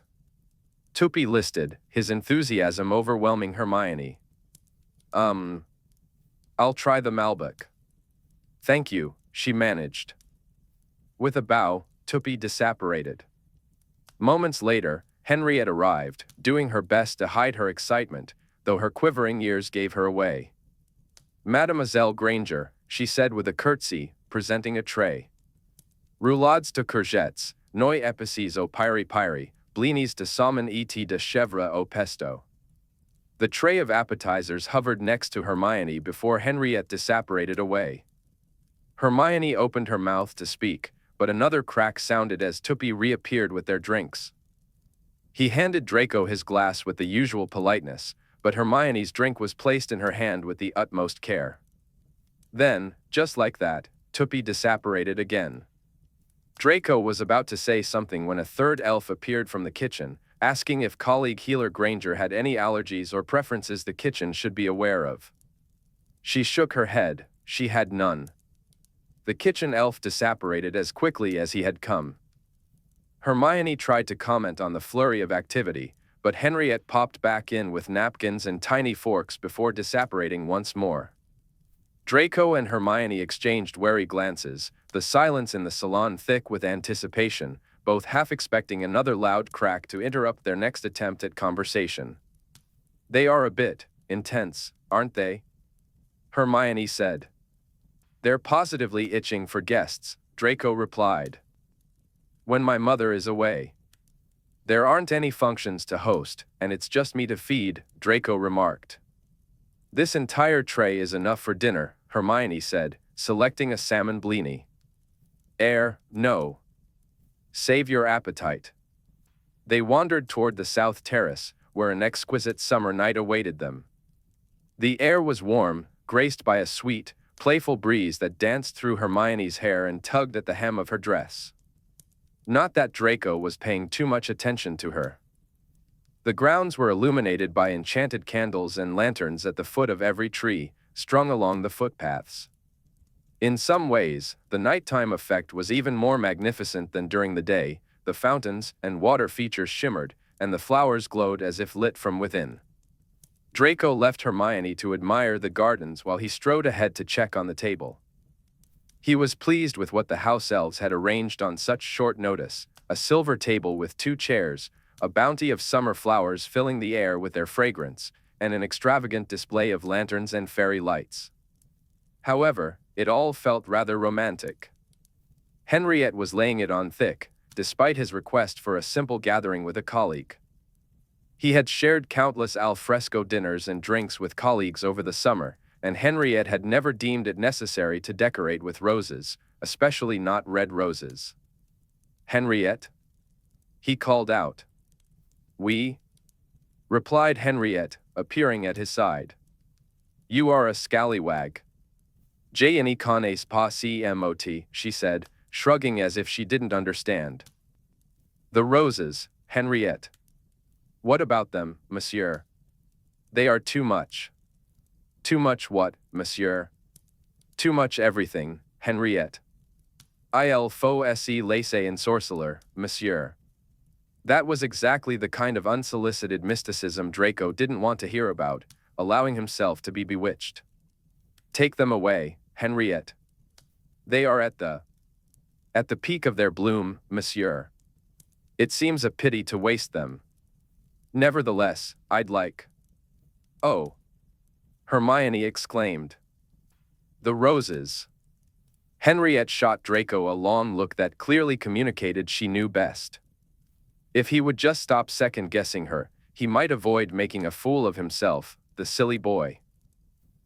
Speaker 1: Tuppy listed, his enthusiasm overwhelming Hermione. I'll try the Malbec." "Thank you," she managed. With a bow, Tuppy disapparated. Moments later, Henriette arrived, doing her best to hide her excitement, though her quivering ears gave her away. "Mademoiselle Granger," she said with a curtsy, presenting a tray. "Roulades de courgettes, noi épices au piri-piri, blinis de saumon et de chèvre au pesto." The tray of appetizers hovered next to Hermione before Henriette disapparated away. Hermione opened her mouth to speak, but another crack sounded as Tuppy reappeared with their drinks. He handed Draco his glass with the usual politeness, but Hermione's drink was placed in her hand with the utmost care. Then, just like that, Tuppy disapparated again. Draco was about to say something when a third elf appeared from the kitchen, asking if colleague Healer Granger had any allergies or preferences the kitchen should be aware of. She shook her head, she had none. The kitchen elf disapparated as quickly as he had come. Hermione tried to comment on the flurry of activity, but Henriette popped back in with napkins and tiny forks before disapparating once more. Draco and Hermione exchanged wary glances, the silence in the salon thick with anticipation, both half expecting another loud crack to interrupt their next attempt at conversation. "They are a bit intense, aren't they?" Hermione said. "They're positively itching for guests," Draco replied. "When my mother is away. There aren't any functions to host, and it's just me to feed," Draco remarked. "This entire tray is enough for dinner," Hermione said, selecting a salmon blini. No. Save your appetite." They wandered toward the South Terrace, where an exquisite summer night awaited them. The air was warm, graced by a sweet, playful breeze that danced through Hermione's hair and tugged at the hem of her dress. Not that Draco was paying too much attention to her. The grounds were illuminated by enchanted candles and lanterns at the foot of every tree, strung along the footpaths. In some ways, the nighttime effect was even more magnificent than during the day. The fountains and water features shimmered, and the flowers glowed as if lit from within. Draco left Hermione to admire the gardens while he strode ahead to check on the table. He was pleased with what the house elves had arranged on such short notice: a silver table with 2 chairs, a bounty of summer flowers filling the air with their fragrance, and an extravagant display of lanterns and fairy lights. However, it all felt rather romantic. Henriette was laying it on thick, despite his request for a simple gathering with a colleague. He had shared countless al fresco dinners and drinks with colleagues over the summer, and Henriette had never deemed it necessary to decorate with roses, especially not red roses. "Henriette?" he called out. "Oui," replied Henriette, appearing at his side. "You are a scallywag." "Je ne connais pas ce mot," she said, shrugging as if she didn't understand. "The roses, Henriette." "What about them, monsieur?" "They are too much." "Too much what, monsieur?" "Too much everything, Henriette." "Il faut se laisser ensorceler, monsieur." That was exactly the kind of unsolicited mysticism Draco didn't want to hear about, allowing himself to be bewitched. "Take them away, Henriette. They are at the peak of their bloom, monsieur. It seems a pity to waste them. Nevertheless, I'd like—" "Oh!" Hermione exclaimed. "The roses." Henriette shot Draco a long look that clearly communicated she knew best. If he would just stop second-guessing her, he might avoid making a fool of himself, the silly boy.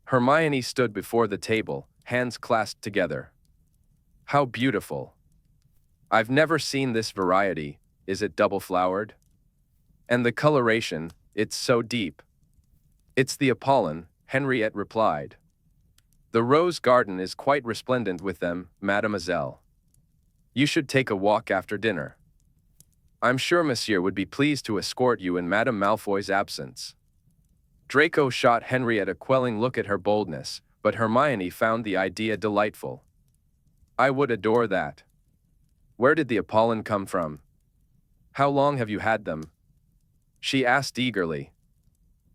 Speaker 1: Hermione stood before the table, hands clasped together. "How beautiful. I've never seen this variety. Is it double-flowered? And the coloration, it's so deep." "It's the Apollon," Henriette replied. "The rose garden is quite resplendent with them, mademoiselle. You should take a walk after dinner. I'm sure monsieur would be pleased to escort you in Madame Malfoy's absence." Draco shot Henriette a quelling look at her boldness, but Hermione found the idea delightful. "I would adore that. Where did the Apollon come from? How long have you had them?" she asked eagerly.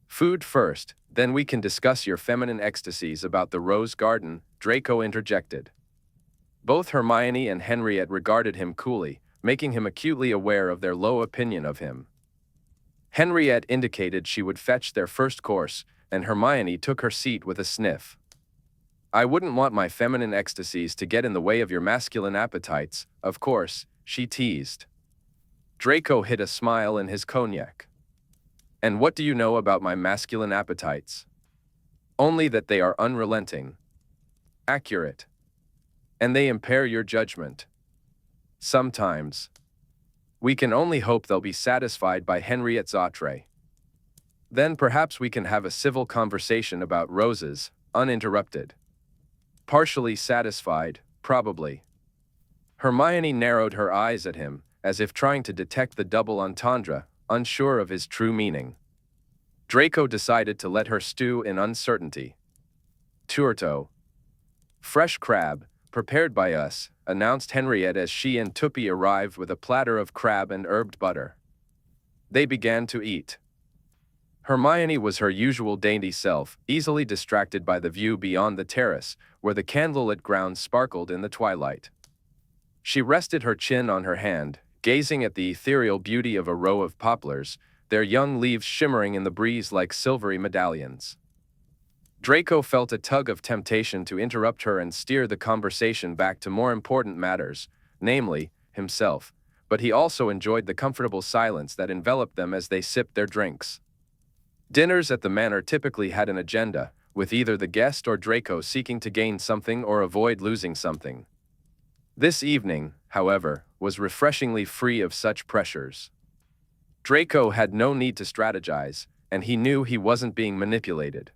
Speaker 1: "Food first, then we can discuss your feminine ecstasies about the rose garden," Draco interjected. Both Hermione and Henriette regarded him coolly, making him acutely aware of their low opinion of him. Henriette indicated she would fetch their first course, and Hermione took her seat with a sniff. "I wouldn't want my feminine ecstasies to get in the way of your masculine appetites, of course," she teased. Draco hid a smile in his cognac. "And what do you know about my masculine appetites?" "Only that they are unrelenting. Accurate. And they impair your judgment. Sometimes. We can only hope they'll be satisfied by Henriette's outre. Then perhaps we can have a civil conversation about roses, uninterrupted." "Partially satisfied, probably." Hermione narrowed her eyes at him, as if trying to detect the double entendre, unsure of his true meaning. Draco decided to let her stew in uncertainty. "Tourteau. Fresh crab, prepared by us," announced Henriette as she and Tuppy arrived with a platter of crab and herbed butter. They began to eat. Hermione was her usual dainty self, easily distracted by the view beyond the terrace, where the candlelit ground sparkled in the twilight. She rested her chin on her hand, gazing at the ethereal beauty of a row of poplars, their young leaves shimmering in the breeze like silvery medallions. Draco felt a tug of temptation to interrupt her and steer the conversation back to more important matters, namely, himself, but he also enjoyed the comfortable silence that enveloped them as they sipped their drinks. Dinners at the manor typically had an agenda, with either the guest or Draco seeking to gain something or avoid losing something. This evening, however, was refreshingly free of such pressures. Draco had no need to strategize, and he knew he wasn't being manipulated.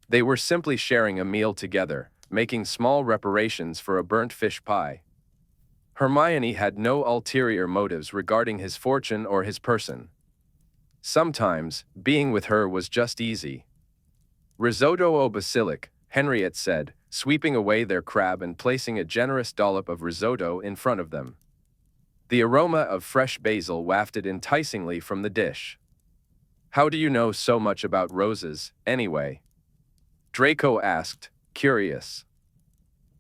Speaker 1: They were simply sharing a meal together, making small reparations for a burnt fish pie. Hermione had no ulterior motives regarding his fortune or his person. Sometimes, being with her was just easy. Risotto au basilic, Henriette said, sweeping away their crab and placing a generous dollop of risotto in front of them. The aroma of fresh basil wafted enticingly from the dish. How do you know so much about roses, anyway? Draco asked, curious.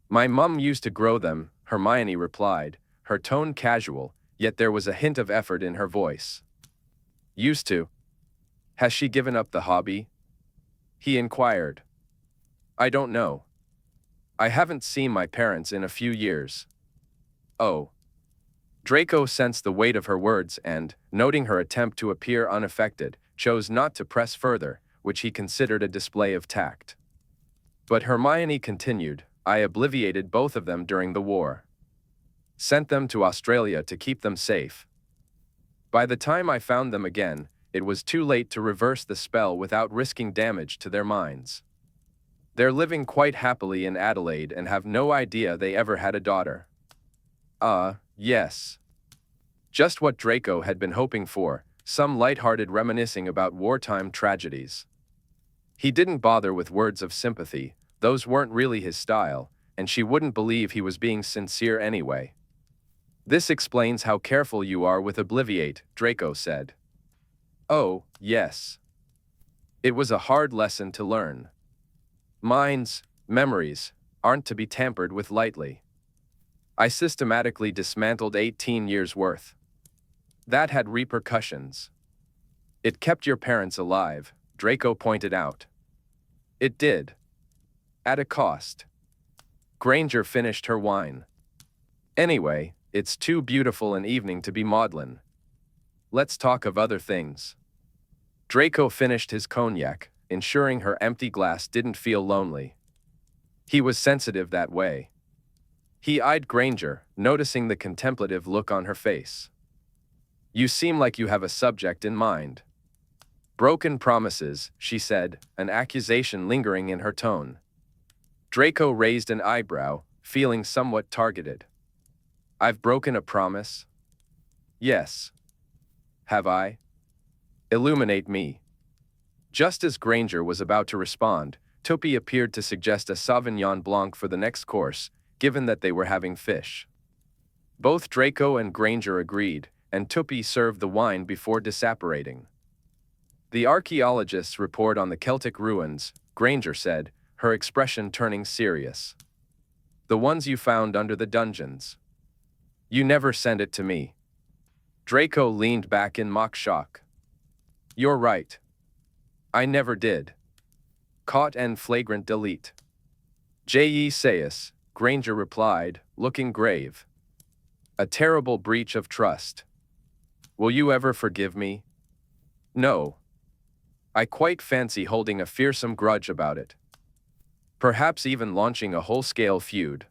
Speaker 1: My mum used to grow them, Hermione replied, her tone casual, yet there was a hint of effort in her voice. Used to? Has she given up the hobby? He inquired. I don't know. I haven't seen my parents in a few years. Oh. Draco sensed the weight of her words and, noting her attempt to appear unaffected, chose not to press further, which he considered a display of tact. But Hermione continued, I obliviated both of them during the war. Sent them to Australia to keep them safe. By the time I found them again, it was too late to reverse the spell without risking damage to their minds. They're living quite happily in Adelaide and have no idea they ever had a daughter. Yes. Just what Draco had been hoping for, some light-hearted reminiscing about wartime tragedies. He didn't bother with words of sympathy, those weren't really his style, and she wouldn't believe he was being sincere anyway. This explains how careful you are with Obliviate, Draco said. Oh, yes. It was a hard lesson to learn. Minds, memories, aren't to be tampered with lightly. I systematically dismantled 18 years' worth. That had repercussions. It kept your parents alive, Draco pointed out. It did. At a cost. Granger finished her wine. Anyway, it's too beautiful an evening to be maudlin. Let's talk of other things. Draco finished his cognac, ensuring her empty glass didn't feel lonely. He was sensitive that way. He eyed Granger, noticing the contemplative look on her face. You seem like you have a subject in mind. Broken promises, she said, an accusation lingering in her tone. Draco raised an eyebrow, feeling somewhat targeted. I've broken a promise? Yes. Have I? Illuminate me. Just as Granger was about to respond, Topi appeared to suggest a Sauvignon Blanc for the next course, given that they were having fish. Both Draco and Granger agreed, and Topi served the wine before disapparating. The archaeologists' report on the Celtic ruins, Granger said, her expression turning serious. The ones you found under the dungeons. You never sent it to me. Draco leaned back in mock shock. You're right. I never did. Caught and flagrant delete. J.E. Sayus, Granger replied, looking grave. A terrible breach of trust. Will you ever forgive me? No. I quite fancy holding a fearsome grudge about it. Perhaps even launching a whole-scale feud.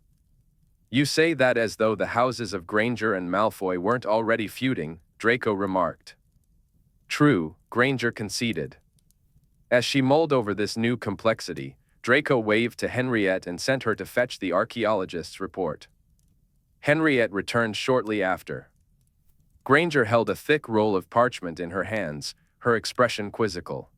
Speaker 1: You say that as though the houses of Granger and Malfoy weren't already feuding, Draco remarked. True, Granger conceded. As she mulled over this new complexity, Draco waved to Henriette and sent her to fetch the archaeologist's report. Henriette returned shortly after. Granger held a thick roll of parchment in her hands, her expression quizzical.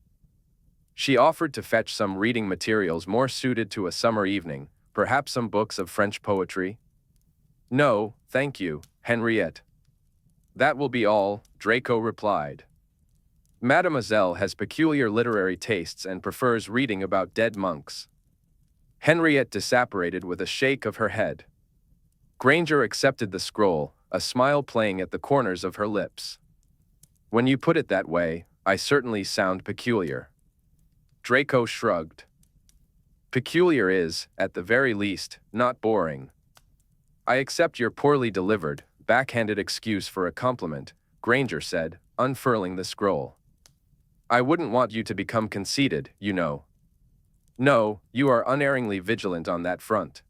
Speaker 1: She offered to fetch some reading materials more suited to a summer evening, perhaps some books of French poetry. No, thank you, Henriette. That will be all, Draco replied. Mademoiselle has peculiar literary tastes and prefers reading about dead monks. Henriette disapparated with a shake of her head. Granger accepted the scroll, a smile playing at the corners of her lips. When you put it that way, I certainly sound peculiar. Draco shrugged. Peculiar is, at the very least, not boring. I accept your poorly delivered, backhanded excuse for a compliment, Granger said, unfurling the scroll. I wouldn't want you to become conceited, you know. No, you are unerringly vigilant on that front.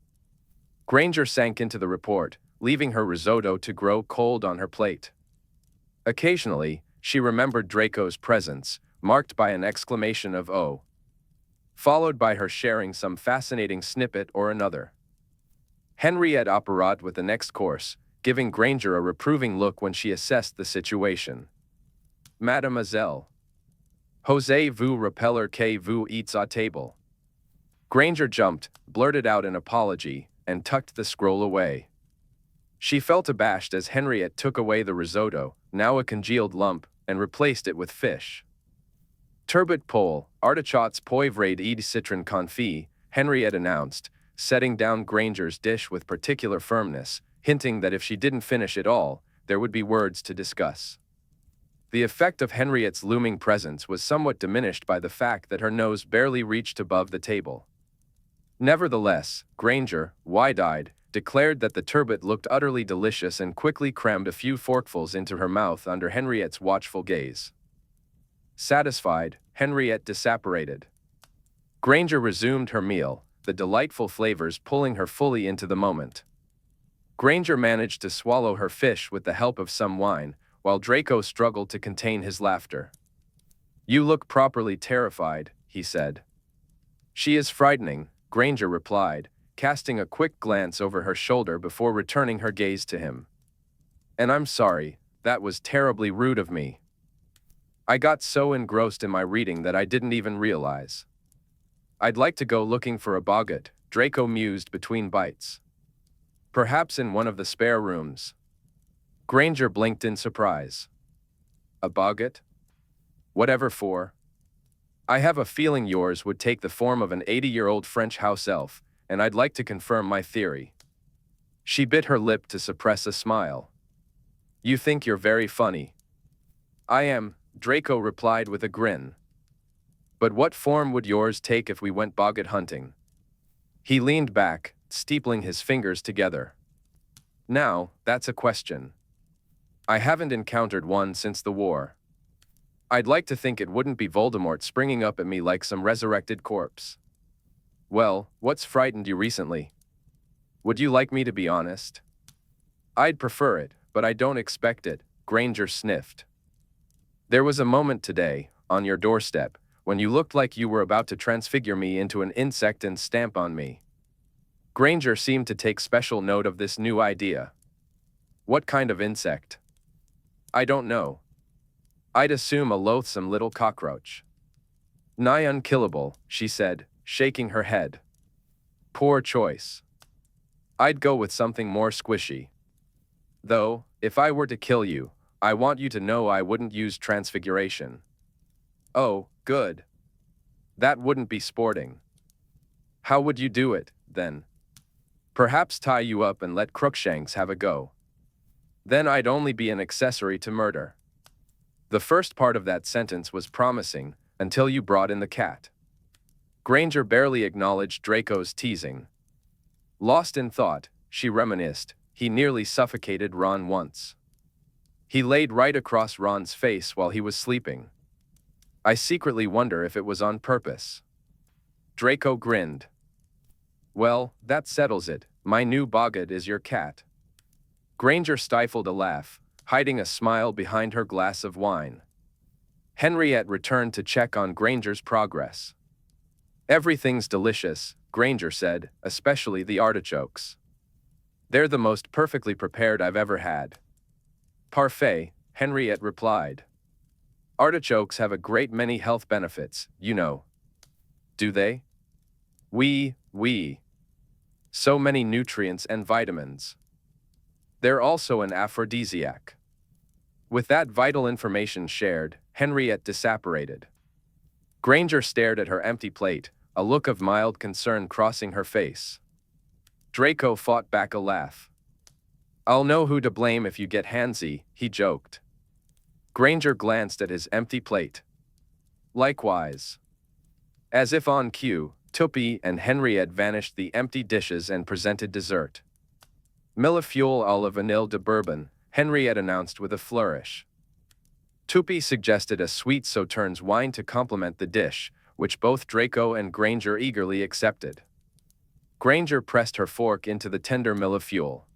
Speaker 1: Granger sank into the report, leaving her risotto to grow cold on her plate. Occasionally, she remembered Draco's presence, marked by an exclamation of "oh," followed by her sharing some fascinating snippet or another. Henriette operated with the next course, giving Granger a reproving look when she assessed the situation. Mademoiselle. Jose vous repeller que vous eats à table. Granger jumped, blurted out an apology, and tucked the scroll away. She felt abashed as Henriette took away the risotto, now a congealed lump, and replaced it with fish. Turbot pole, artichauts poivrade et citron confit, Henriette announced, setting down Granger's dish with particular firmness, hinting that if she didn't finish it all, there would be words to discuss. The effect of Henriette's looming presence was somewhat diminished by the fact that her nose barely reached above the table. Nevertheless, Granger, wide-eyed, declared that the turbot looked utterly delicious and quickly crammed a few forkfuls into her mouth under Henriette's watchful gaze. Satisfied, Henriette disapparated. Granger resumed her meal, the delightful flavors pulling her fully into the moment. Granger managed to swallow her fish with the help of some wine, while Draco struggled to contain his laughter. "You look properly terrified," he said. "She is frightening," Granger replied, casting a quick glance over her shoulder before returning her gaze to him. "And I'm sorry, that was terribly rude of me. I got so engrossed in my reading that I didn't even realize." "I'd like to go looking for a boggart," Draco mused between bites. "Perhaps in one of the spare rooms." Granger blinked in surprise. "A boggart? Whatever for?" "I have a feeling yours would take the form of an 80-year-old French house elf, and I'd like to confirm my theory." She bit her lip to suppress a smile. "You think you're very funny." "I am," Draco replied with a grin. "But what form would yours take if we went boggart hunting?" He leaned back, steepling his fingers together. "Now, that's a question. I haven't encountered one since the war. I'd like to think it wouldn't be Voldemort springing up at me like some resurrected corpse." "Well, what's frightened you recently? Would you like me to be honest?" "I'd prefer it, but I don't expect it," Granger sniffed. "There was a moment today, on your doorstep, when you looked like you were about to transfigure me into an insect and stamp on me." Granger seemed to take special note of this new idea. "What kind of insect?" "I don't know. I'd assume a loathsome little cockroach." "Nigh unkillable," she said, shaking her head. "Poor choice. I'd go with something more squishy. Though, if I were to kill you, I want you to know I wouldn't use transfiguration." "Oh, good. That wouldn't be sporting." "How would you do it, then?" "Perhaps tie you up and let Crookshanks have a go." "Then I'd only be an accessory to murder." The first part of that sentence was promising, until you brought in the cat. Granger barely acknowledged Draco's teasing. Lost in thought, she reminisced, he nearly suffocated Ron once. He laid right across Ron's face while he was sleeping. "I secretly wonder if it was on purpose." Draco grinned. "Well, that settles it. My new boggart is your cat." Granger stifled a laugh, hiding a smile behind her glass of wine. Henriette returned to check on Granger's progress. "Everything's delicious," Granger said, "especially the artichokes. They're the most perfectly prepared I've ever had." "Parfait," Henriette replied. "Artichokes have a great many health benefits, you know." "Do they?" Oui. So many nutrients and vitamins. They're also an aphrodisiac." With that vital information shared, Henriette disapparated. Granger stared at her empty plate, a look of mild concern crossing her face. Draco fought back a laugh. "I'll know who to blame if you get handsy," he joked. Granger glanced at his empty plate. Likewise. As if on cue, Tuppy and Henriette vanished the empty dishes and presented dessert. "Millefeuille à la vanille de bourbon," Henriette announced with a flourish. Tuppy suggested a sweet Sauternes wine to complement the dish, which both Draco and Granger eagerly accepted. Granger pressed her fork into the tender millefeuille.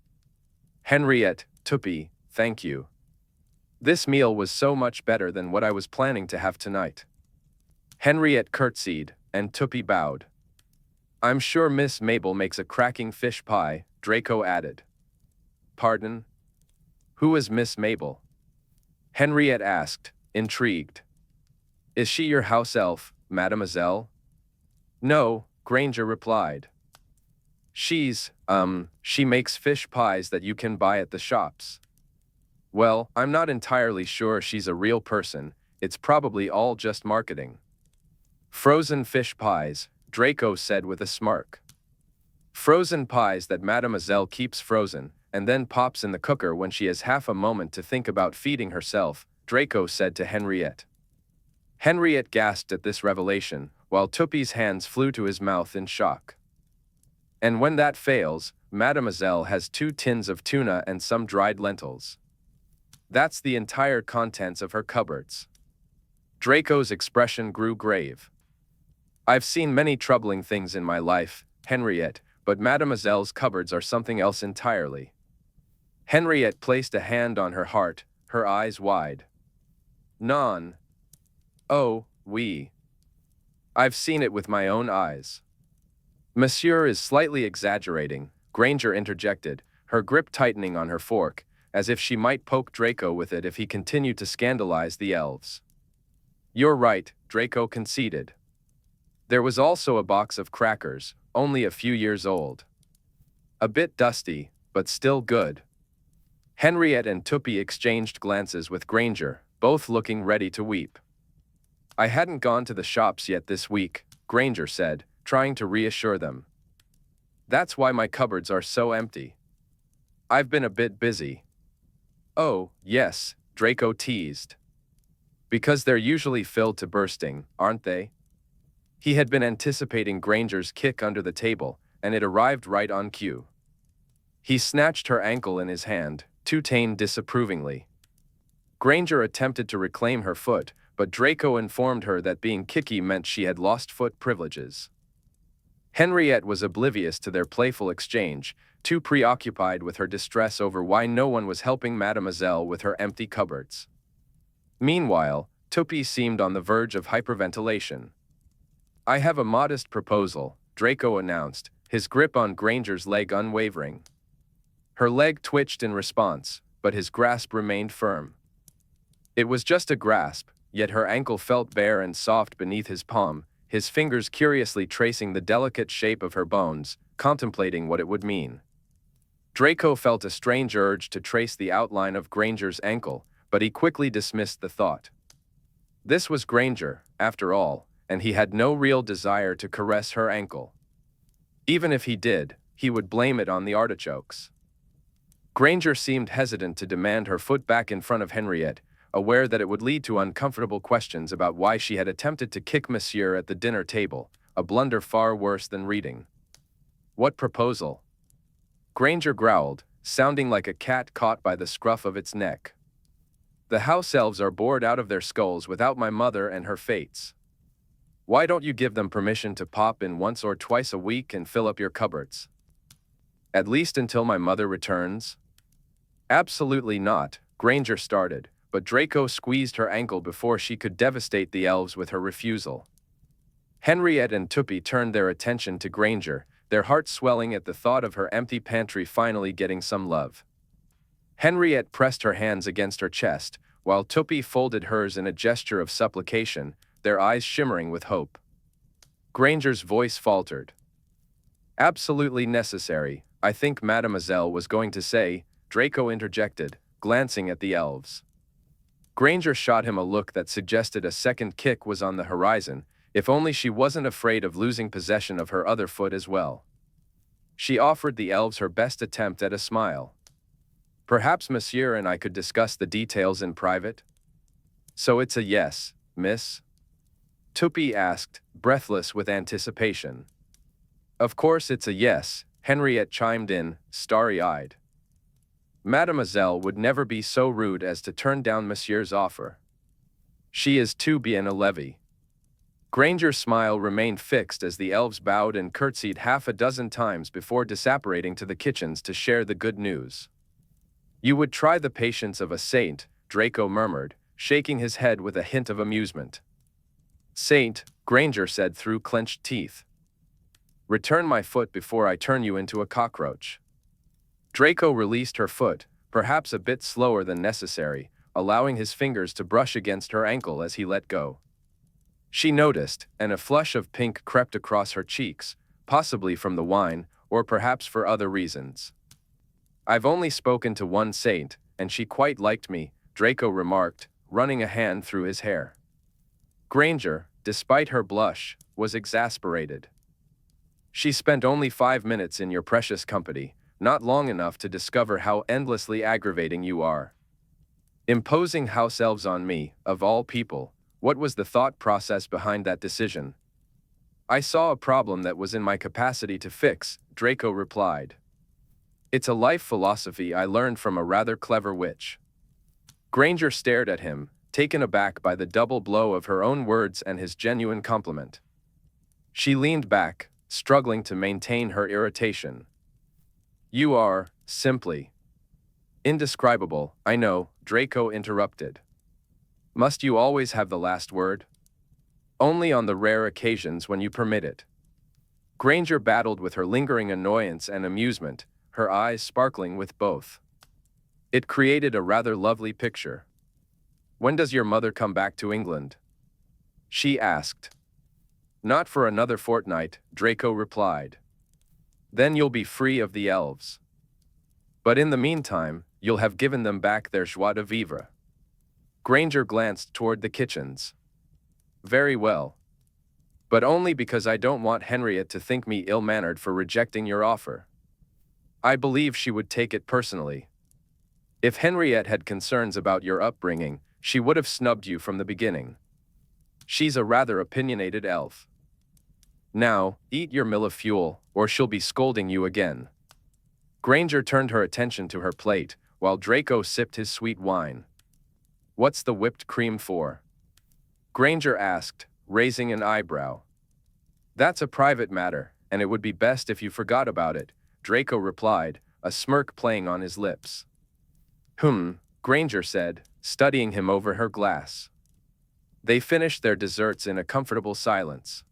Speaker 1: "Henriette, Tuppy, thank you. This meal was so much better than what I was planning to have tonight." Henriette curtsied, and Tuppy bowed. "I'm sure Miss Mabel makes a cracking fish pie," Draco added. "Pardon? Who is Miss Mabel?" Henriette asked, intrigued. Is she your house elf, mademoiselle? No, Granger replied. She makes fish pies that you can buy at the shops. Well, I'm not entirely sure she's a real person, it's probably all just marketing. Frozen fish pies, Draco said with a smirk. Frozen pies that mademoiselle keeps frozen, and then pops in the cooker when she has half a moment to think about feeding herself, Draco said to Henriette. Henriette gasped at this revelation, while Tuppy's hands flew to his mouth in shock. And when that fails, mademoiselle has 2 tins of tuna and some dried lentils. That's the entire contents of her cupboards. Draco's expression grew grave. I've seen many troubling things in my life, Henriette, but mademoiselle's cupboards are something else entirely. Henriette placed a hand on her heart, her eyes wide. Non. Oh, oui. I've seen it with my own eyes. Monsieur is slightly exaggerating, Granger interjected, her grip tightening on her fork, as if she might poke Draco with it if he continued to scandalize the elves. You're right, Draco conceded. There was also a box of crackers, only a few years old. A bit dusty, but still good. Henriette and Tuppy exchanged glances with Granger, both looking ready to weep. I hadn't gone to the shops yet this week, Granger said, trying to reassure them. That's why my cupboards are so empty. I've been a bit busy. Oh, yes, Draco teased. Because they're usually filled to bursting, aren't they? He had been anticipating Granger's kick under the table, and it arrived right on cue. He snatched her ankle in his hand, Tutane disapprovingly. Granger attempted to reclaim her foot, but Draco informed her that being kicky meant she had lost foot privileges. Henriette was oblivious to their playful exchange, too preoccupied with her distress over why no one was helping mademoiselle with her empty cupboards. Meanwhile, Tuppy seemed on the verge of hyperventilation. I have a modest proposal, Draco announced, his grip on Granger's leg unwavering. Her leg twitched in response, but his grasp remained firm. It was just a grasp, yet her ankle felt bare and soft beneath his palm, his fingers curiously tracing the delicate shape of her bones, contemplating what it would mean. Draco felt a strange urge to trace the outline of Granger's ankle, but he quickly dismissed the thought. This was Granger, after all, and he had no real desire to caress her ankle. Even if he did, he would blame it on the artichokes. Granger seemed hesitant to demand her foot back in front of Henriette, aware that it would lead to uncomfortable questions about why she had attempted to kick Monsieur at the dinner table, a blunder far worse than reading. What proposal? Granger growled, sounding like a cat caught by the scruff of its neck. The house elves are bored out of their skulls without my mother and her fates. Why don't you give them permission to pop in once or twice a week and fill up your cupboards? At least until my mother returns? Absolutely not, Granger started, but Draco squeezed her ankle before she could devastate the elves with her refusal. Henriette and Tuppy turned their attention to Granger, their hearts swelling at the thought of her empty pantry finally getting some love. Henriette pressed her hands against her chest, while Tuppy folded hers in a gesture of supplication, their eyes shimmering with hope. Granger's voice faltered. Absolutely necessary, I think mademoiselle was going to say, Draco interjected, glancing at the elves. Granger shot him a look that suggested a second kick was on the horizon, if only she wasn't afraid of losing possession of her other foot as well. She offered the elves her best attempt at a smile. Perhaps Monsieur and I could discuss the details in private? So it's a yes, miss? Tuppy asked, breathless with anticipation. Of course it's a yes, Henriette chimed in, starry-eyed. Mademoiselle would never be so rude as to turn down Monsieur's offer. She is too bien a levy. Granger's smile remained fixed as the elves bowed and curtsied half a dozen times before disapparating to the kitchens to share the good news. You would try the patience of a saint, Draco murmured, shaking his head with a hint of amusement. Saint, Granger said through clenched teeth. Return my foot before I turn you into a cockroach. Draco released her foot, perhaps a bit slower than necessary, allowing his fingers to brush against her ankle as he let go. She noticed, and a flush of pink crept across her cheeks, possibly from the wine, or perhaps for other reasons. "I've only spoken to one saint, and she quite liked me," Draco remarked, running a hand through his hair. Granger, despite her blush, was exasperated. "She spent only 5 minutes in your precious company, not long enough to discover how endlessly aggravating you are. Imposing house elves on me, of all people, what was the thought process behind that decision?" "I saw a problem that was in my capacity to fix," Draco replied. "It's a life philosophy I learned from a rather clever witch." Granger stared at him, taken aback by the double blow of her own words and his genuine compliment. She leaned back, struggling to maintain her irritation. "You are, simply, indescribable." "I know," Draco interrupted. "Must you always have the last word?" "Only on the rare occasions when you permit it." Granger battled with her lingering annoyance and amusement, her eyes sparkling with both. It created a rather lovely picture. "When does your mother come back to England?" she asked. "Not for another fortnight," Draco replied. "Then you'll be free of the elves. But in the meantime, you'll have given them back their joie de vivre." Granger glanced toward the kitchens. "Very well. But only because I don't want Henriette to think me ill-mannered for rejecting your offer. I believe she would take it personally. If Henriette had concerns about your upbringing, she would have snubbed you from the beginning. She's a rather opinionated elf. Now, eat your mill of fuel, or she'll be scolding you again." Granger turned her attention to her plate, while Draco sipped his sweet wine. "What's the whipped cream for?" Granger asked, raising an eyebrow. "That's a private matter, and it would be best if you forgot about it," Draco replied, a smirk playing on his lips. Granger said, studying him over her glass. They finished their desserts in a comfortable silence.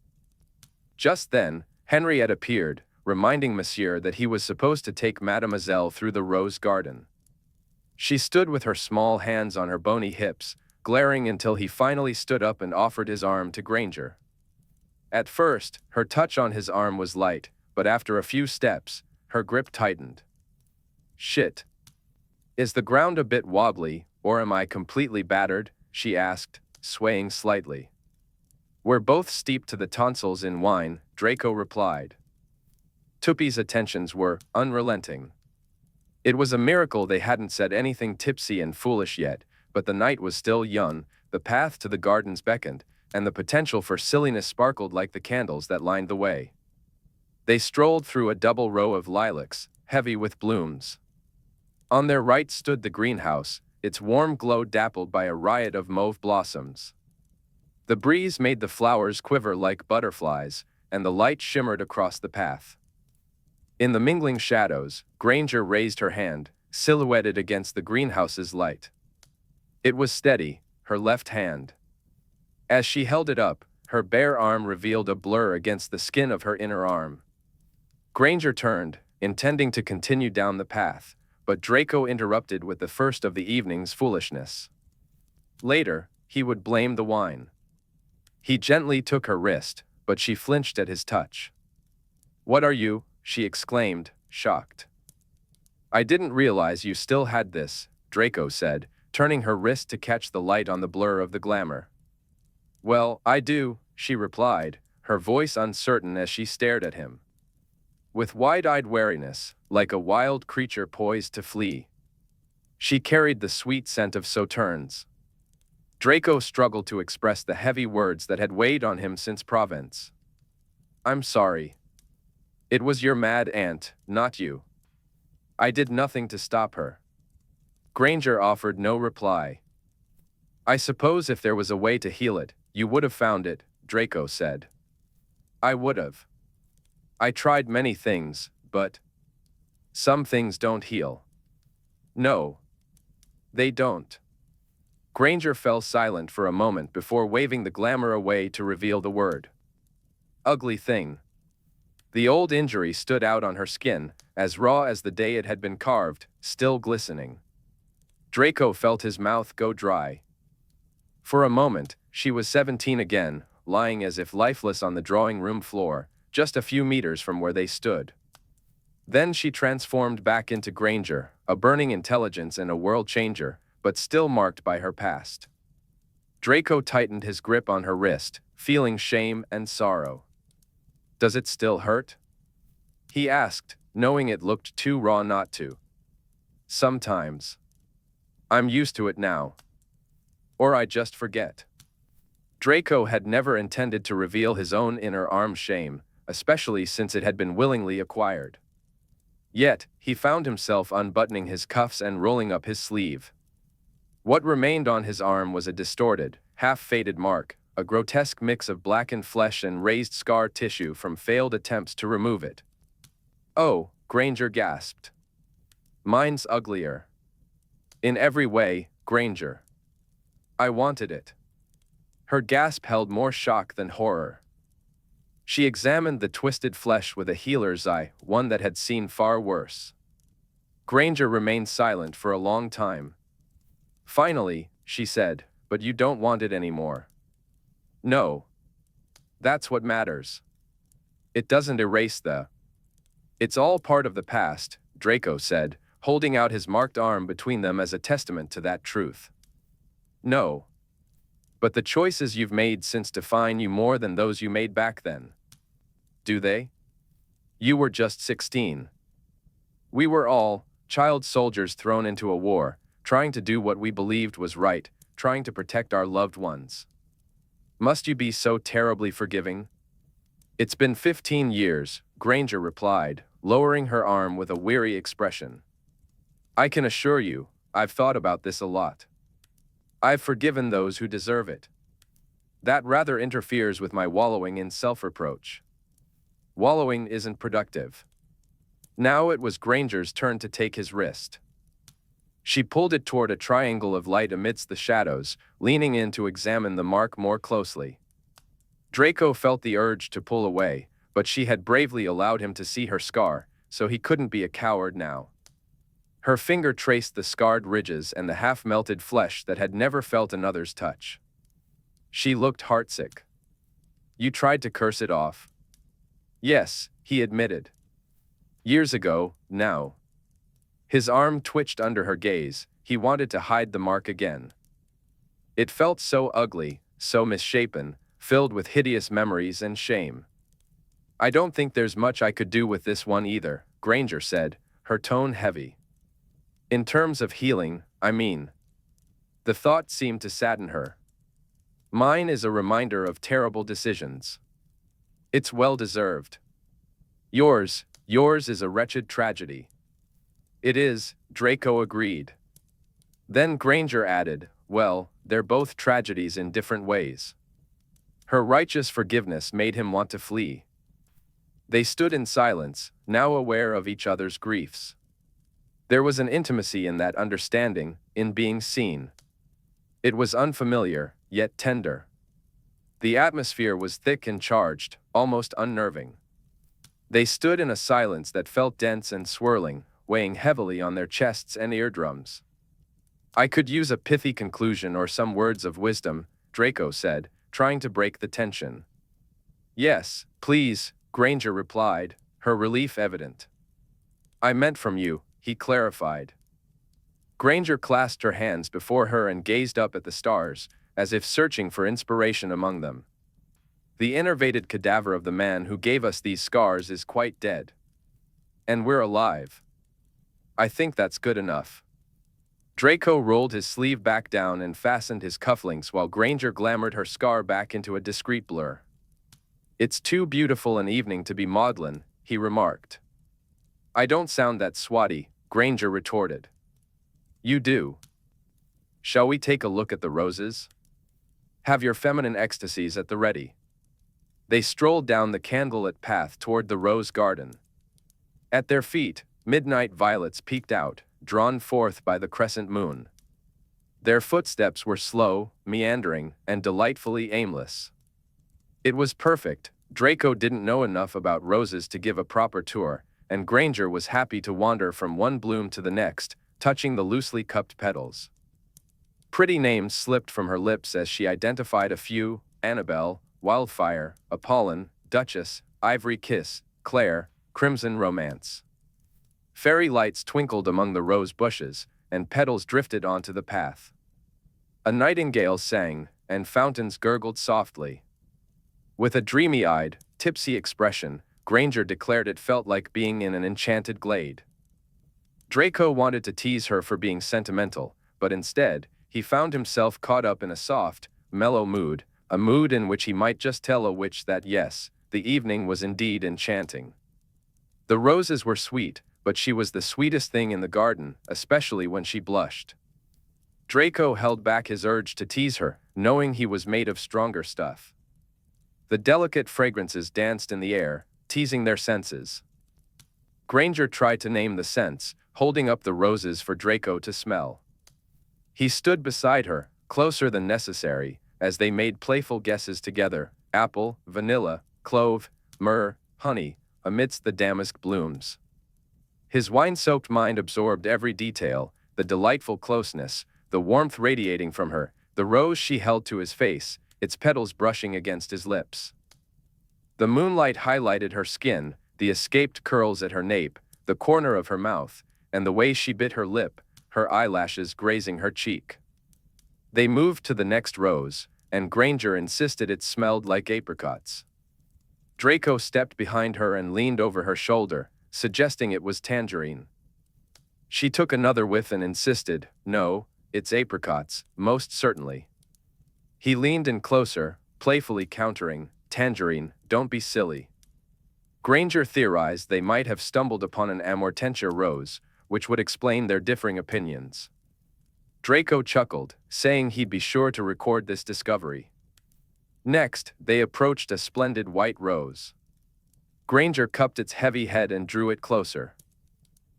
Speaker 1: Just then, Henriette appeared, reminding Monsieur that he was supposed to take Mademoiselle through the rose garden. She stood with her small hands on her bony hips, glaring until he finally stood up and offered his arm to Granger. At first, her touch on his arm was light, but after a few steps, her grip tightened. "Shit. Is the ground a bit wobbly, or am I completely battered?" she asked, swaying slightly. "We're both steeped to the tonsils in wine," Draco replied. Tuppy's attentions were unrelenting. It was a miracle they hadn't said anything tipsy and foolish yet, but the night was still young, the path to the gardens beckoned, and the potential for silliness sparkled like the candles that lined the way. They strolled through a double row of lilacs, heavy with blooms. On their right stood the greenhouse, its warm glow dappled by a riot of mauve blossoms. The breeze made the flowers quiver like butterflies, and the light shimmered across the path. In the mingling shadows, Granger raised her hand, silhouetted against the greenhouse's light. It was steady, her left hand. As she held it up, her bare arm revealed a blur against the skin of her inner arm. Granger turned, intending to continue down the path, but Draco interrupted with the first of the evening's foolishness. Later, he would blame the wine. He gently took her wrist, but she flinched at his touch. "What are you?" she exclaimed, shocked. "I didn't realize you still had this," Draco said, turning her wrist to catch the light on the blur of the glamour. "Well, I do," she replied, her voice uncertain as she stared at him. With wide-eyed wariness, like a wild creature poised to flee. She carried the sweet scent of sauternes. Draco struggled to express the heavy words that had weighed on him since Provence. "I'm sorry. It was your mad aunt, not you. I did nothing to stop her." Granger offered no reply. "I suppose if there was a way to heal it, you would have found it," Draco said. "I would have. I tried many things, but some things don't heal." "No. They don't." Granger fell silent for a moment before waving the glamour away to reveal the word. "Ugly thing." The old injury stood out on her skin, as raw as the day it had been carved, still glistening. Draco felt his mouth go dry. For a moment, she was 17 again, lying as if lifeless on the drawing room floor, just a few meters from where they stood. Then she transformed back into Granger, a burning intelligence and a world changer, but still marked by her past. Draco tightened his grip on her wrist, feeling shame and sorrow. "Does it still hurt?" he asked, knowing it looked too raw not to. "Sometimes. I'm used to it now. Or I just forget." Draco had never intended to reveal his own inner arm shame, especially since it had been willingly acquired. Yet, he found himself unbuttoning his cuffs and rolling up his sleeve. What remained on his arm was a distorted, half-faded mark, a grotesque mix of blackened flesh and raised scar tissue from failed attempts to remove it. "Oh," Granger gasped. "Mine's uglier. In every way, Granger. I wanted it." Her gasp held more shock than horror. She examined the twisted flesh with a healer's eye, one that had seen far worse. Granger remained silent for a long time. Finally, she said, "But you don't want it anymore." "No. That's what matters. It doesn't erase the..." "It's all part of the past," Draco said, holding out his marked arm between them as a testament to that truth. "No. But the choices you've made since define you more than those you made back then. Do they? You were just 16. We were all child soldiers thrown into a war, trying to do what we believed was right, trying to protect our loved ones. Must you be so terribly forgiving?" "It's been 15 years, Granger replied, lowering her arm with a weary expression. "I can assure you, I've thought about this a lot. I've forgiven those who deserve it. That rather interferes with my wallowing in self-reproach. Wallowing isn't productive." Now it was Granger's turn to take his wrist. She pulled it toward a triangle of light amidst the shadows, leaning in to examine the mark more closely. Draco felt the urge to pull away, but she had bravely allowed him to see her scar, so he couldn't be a coward now. Her finger traced the scarred ridges and the half-melted flesh that had never felt another's touch. She looked heartsick. "You tried to curse it off?" "Yes," he admitted. "Years ago, now." His arm twitched under her gaze. He wanted to hide the mark again. It felt so ugly, so misshapen, filled with hideous memories and shame. "I don't think there's much I could do with this one either," Granger said, her tone heavy. "In terms of healing, I mean." The thought seemed to sadden her. "Mine is a reminder of terrible decisions. It's well-deserved. Yours is a wretched tragedy." "It is," Draco agreed. Then Granger added, "Well, they're both tragedies in different ways." Her righteous forgiveness made him want to flee. They stood in silence, now aware of each other's griefs. There was an intimacy in that understanding, in being seen. It was unfamiliar, yet tender. The atmosphere was thick and charged, almost unnerving. They stood in a silence that felt dense and swirling, weighing heavily on their chests and eardrums. "I could use a pithy conclusion or some words of wisdom," Draco said, trying to break the tension. "Yes, please," Granger replied, her relief evident. "I meant from you," he clarified. Granger clasped her hands before her and gazed up at the stars, as if searching for inspiration among them. "The enervated cadaver of the man who gave us these scars is quite dead. And we're alive. I think that's good enough." Draco rolled his sleeve back down and fastened his cufflinks while Granger glamoured her scar back into a discreet blur. "It's too beautiful an evening to be maudlin," he remarked. "I don't sound that swotty," Granger retorted. "You do. Shall we take a look at the roses? Have your feminine ecstasies at the ready." They strolled down the candlelit path toward the rose garden. At their feet, midnight violets peeked out, drawn forth by the crescent moon. Their footsteps were slow, meandering, and delightfully aimless. It was perfect. Draco didn't know enough about roses to give a proper tour, and Granger was happy to wander from one bloom to the next, touching the loosely cupped petals. Pretty names slipped from her lips as she identified a few: Annabelle, Wildfire, Apollon, Duchess, Ivory Kiss, Claire, Crimson Romance. Fairy lights twinkled among the rose bushes, and petals drifted onto the path. A nightingale sang, and fountains gurgled softly. With a dreamy-eyed, tipsy expression, Granger declared it felt like being in an enchanted glade. Draco wanted to tease her for being sentimental, but instead, he found himself caught up in a soft, mellow mood, a mood in which he might just tell a witch that yes, the evening was indeed enchanting. The roses were sweet, but she was the sweetest thing in the garden, especially when she blushed. Draco held back his urge to tease her, knowing he was made of stronger stuff. The delicate fragrances danced in the air, teasing their senses. Granger tried to name the scents, holding up the roses for Draco to smell. He stood beside her, closer than necessary, as they made playful guesses together: apple, vanilla, clove, myrrh, honey, amidst the damask blooms. His wine-soaked mind absorbed every detail, the delightful closeness, the warmth radiating from her, the rose she held to his face, its petals brushing against his lips. The moonlight highlighted her skin, the escaped curls at her nape, the corner of her mouth, and the way she bit her lip, her eyelashes grazing her cheek. They moved to the next rose, and Granger insisted it smelled like apricots. Draco stepped behind her and leaned over her shoulder, suggesting it was tangerine. She took another whiff and insisted, "No, it's apricots, most certainly." He leaned in closer, playfully countering, "Tangerine, don't be silly." Granger theorized they might have stumbled upon an Amortentia rose, which would explain their differing opinions. Draco chuckled, saying he'd be sure to record this discovery. Next, they approached a splendid white rose. Granger cupped its heavy head and drew it closer.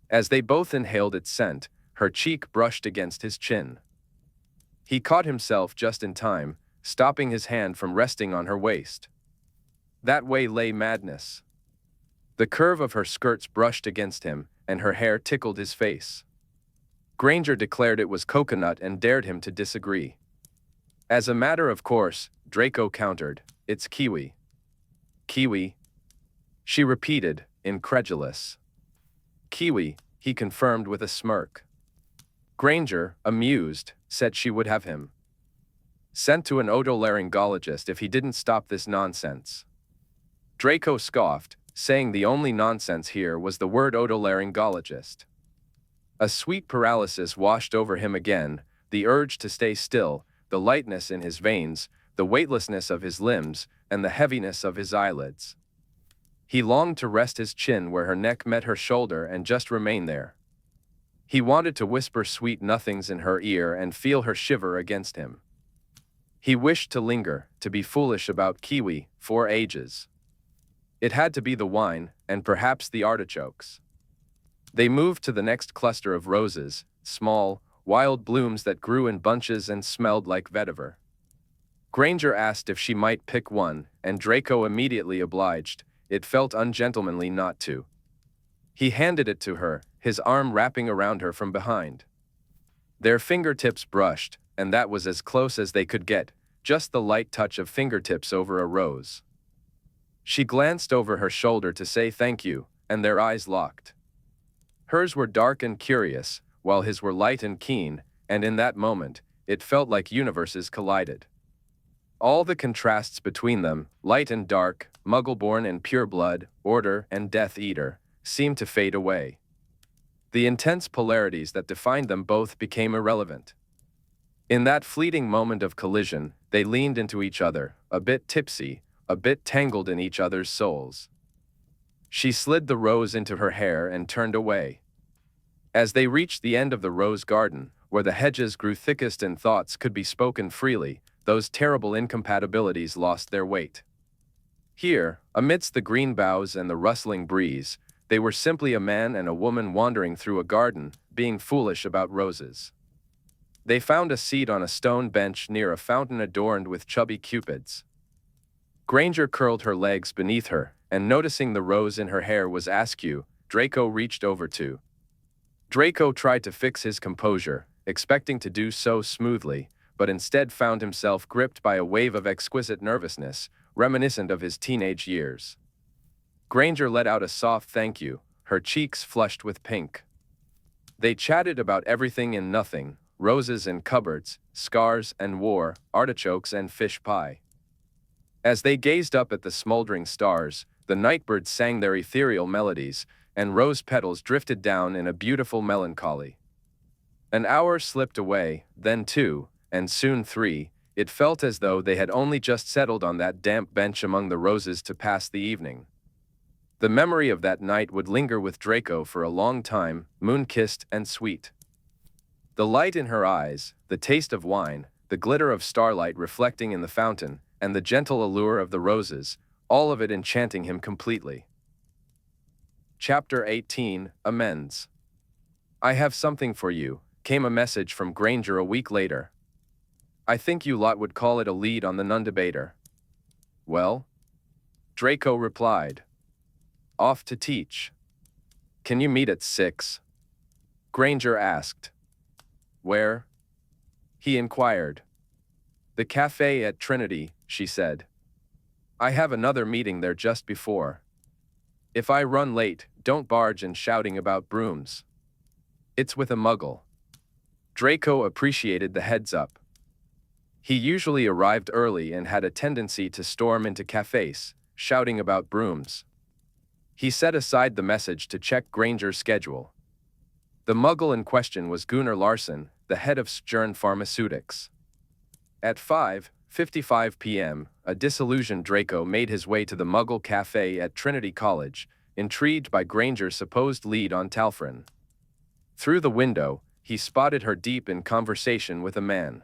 Speaker 1: As they both inhaled its scent, her cheek brushed against his chin. He caught himself just in time, stopping his hand from resting on her waist. That way lay madness. The curve of her skirts brushed against him, and her hair tickled his face. Granger declared it was coconut and dared him to disagree. As a matter of course, Draco countered, "It's kiwi." "Kiwi?" she repeated, incredulous. "Kiwi," he confirmed with a smirk. Granger, amused, said she would have him sent to an otolaryngologist if he didn't stop this nonsense. Draco scoffed, saying the only nonsense here was the word otolaryngologist. A sweet paralysis washed over him again, the urge to stay still, the lightness in his veins, the weightlessness of his limbs, and the heaviness of his eyelids. He longed to rest his chin where her neck met her shoulder and just remain there. He wanted to whisper sweet nothings in her ear and feel her shiver against him. He wished to linger, to be foolish about kiwi, for ages. It had to be the wine, and perhaps the artichokes. They moved to the next cluster of roses, small, wild blooms that grew in bunches and smelled like vetiver. Granger asked if she might pick one, and Draco immediately obliged. It felt ungentlemanly not to. He handed it to her, his arm wrapping around her from behind. Their fingertips brushed, and that was as close as they could get, just the light touch of fingertips over a rose. She glanced over her shoulder to say thank you, and their eyes locked. Hers were dark and curious, while his were light and keen, and in that moment, it felt like universes collided. All the contrasts between them, light and dark, muggle-born and pure-blood, order and death-eater, seemed to fade away. The intense polarities that defined them both became irrelevant. In that fleeting moment of collision, they leaned into each other, a bit tipsy, a bit tangled in each other's souls. She slid the rose into her hair and turned away. As they reached the end of the rose garden, where the hedges grew thickest and thoughts could be spoken freely, those terrible incompatibilities lost their weight. Here, amidst the green boughs and the rustling breeze, they were simply a man and a woman wandering through a garden, being foolish about roses. They found a seat on a stone bench near a fountain adorned with chubby cupids. Granger curled her legs beneath her, and noticing the rose in her hair was askew, Draco reached over to. Draco tried to fix his composure, expecting to do so smoothly, but instead found himself gripped by a wave of exquisite nervousness, reminiscent of his teenage years. Granger let out a soft thank you, her cheeks flushed with pink. They chatted about everything and nothing, roses and cupboards, scars and war, artichokes and fish pie. As they gazed up at the smoldering stars, the nightbirds sang their ethereal melodies, and rose petals drifted down in a beautiful melancholy. An hour slipped away, then two, and soon three. It felt as though they had only just settled on that damp bench among the roses to pass the evening. The memory of that night would linger with Draco for a long time, moon-kissed and sweet. The light in her eyes, the taste of wine, the glitter of starlight reflecting in the fountain, and the gentle allure of the roses, all of it enchanting him completely. Chapter 18, Amends. "I have something for you," came a message from Granger a week later. "I think you lot would call it a lead on the non-debater." "Well?" Draco replied. "Off to teach." "Can you meet at 6? Granger asked. "Where?" he inquired. "The cafe at Trinity," she said. "I have another meeting there just before. If I run late, don't barge in shouting about brooms. It's with a muggle." Draco appreciated the heads-up. He usually arrived early and had a tendency to storm into cafes, shouting about brooms. He set aside the message to check Granger's schedule. The muggle in question was Gunnar Larson, the head of Stjern Pharmaceutics. At 5:55 p.m., a disillusioned Draco made his way to the muggle cafe at Trinity College, intrigued by Granger's supposed lead on Talfrin. Through the window, he spotted her deep in conversation with a man.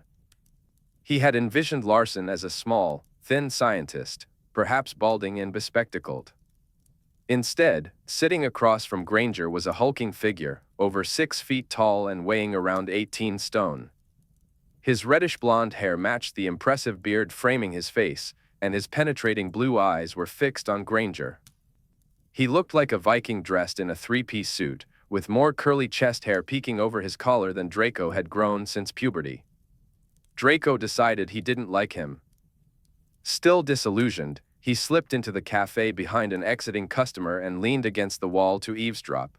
Speaker 1: He had envisioned Larson as a small, thin scientist, perhaps balding and bespectacled. Instead, sitting across from Granger was a hulking figure, over 6 feet tall and weighing around 18 stone. His reddish-blonde hair matched the impressive beard framing his face, and his penetrating blue eyes were fixed on Granger. He looked like a Viking dressed in a three-piece suit, with more curly chest hair peeking over his collar than Draco had grown since puberty. Draco decided he didn't like him. Still disillusioned, he slipped into the cafe behind an exiting customer and leaned against the wall to eavesdrop.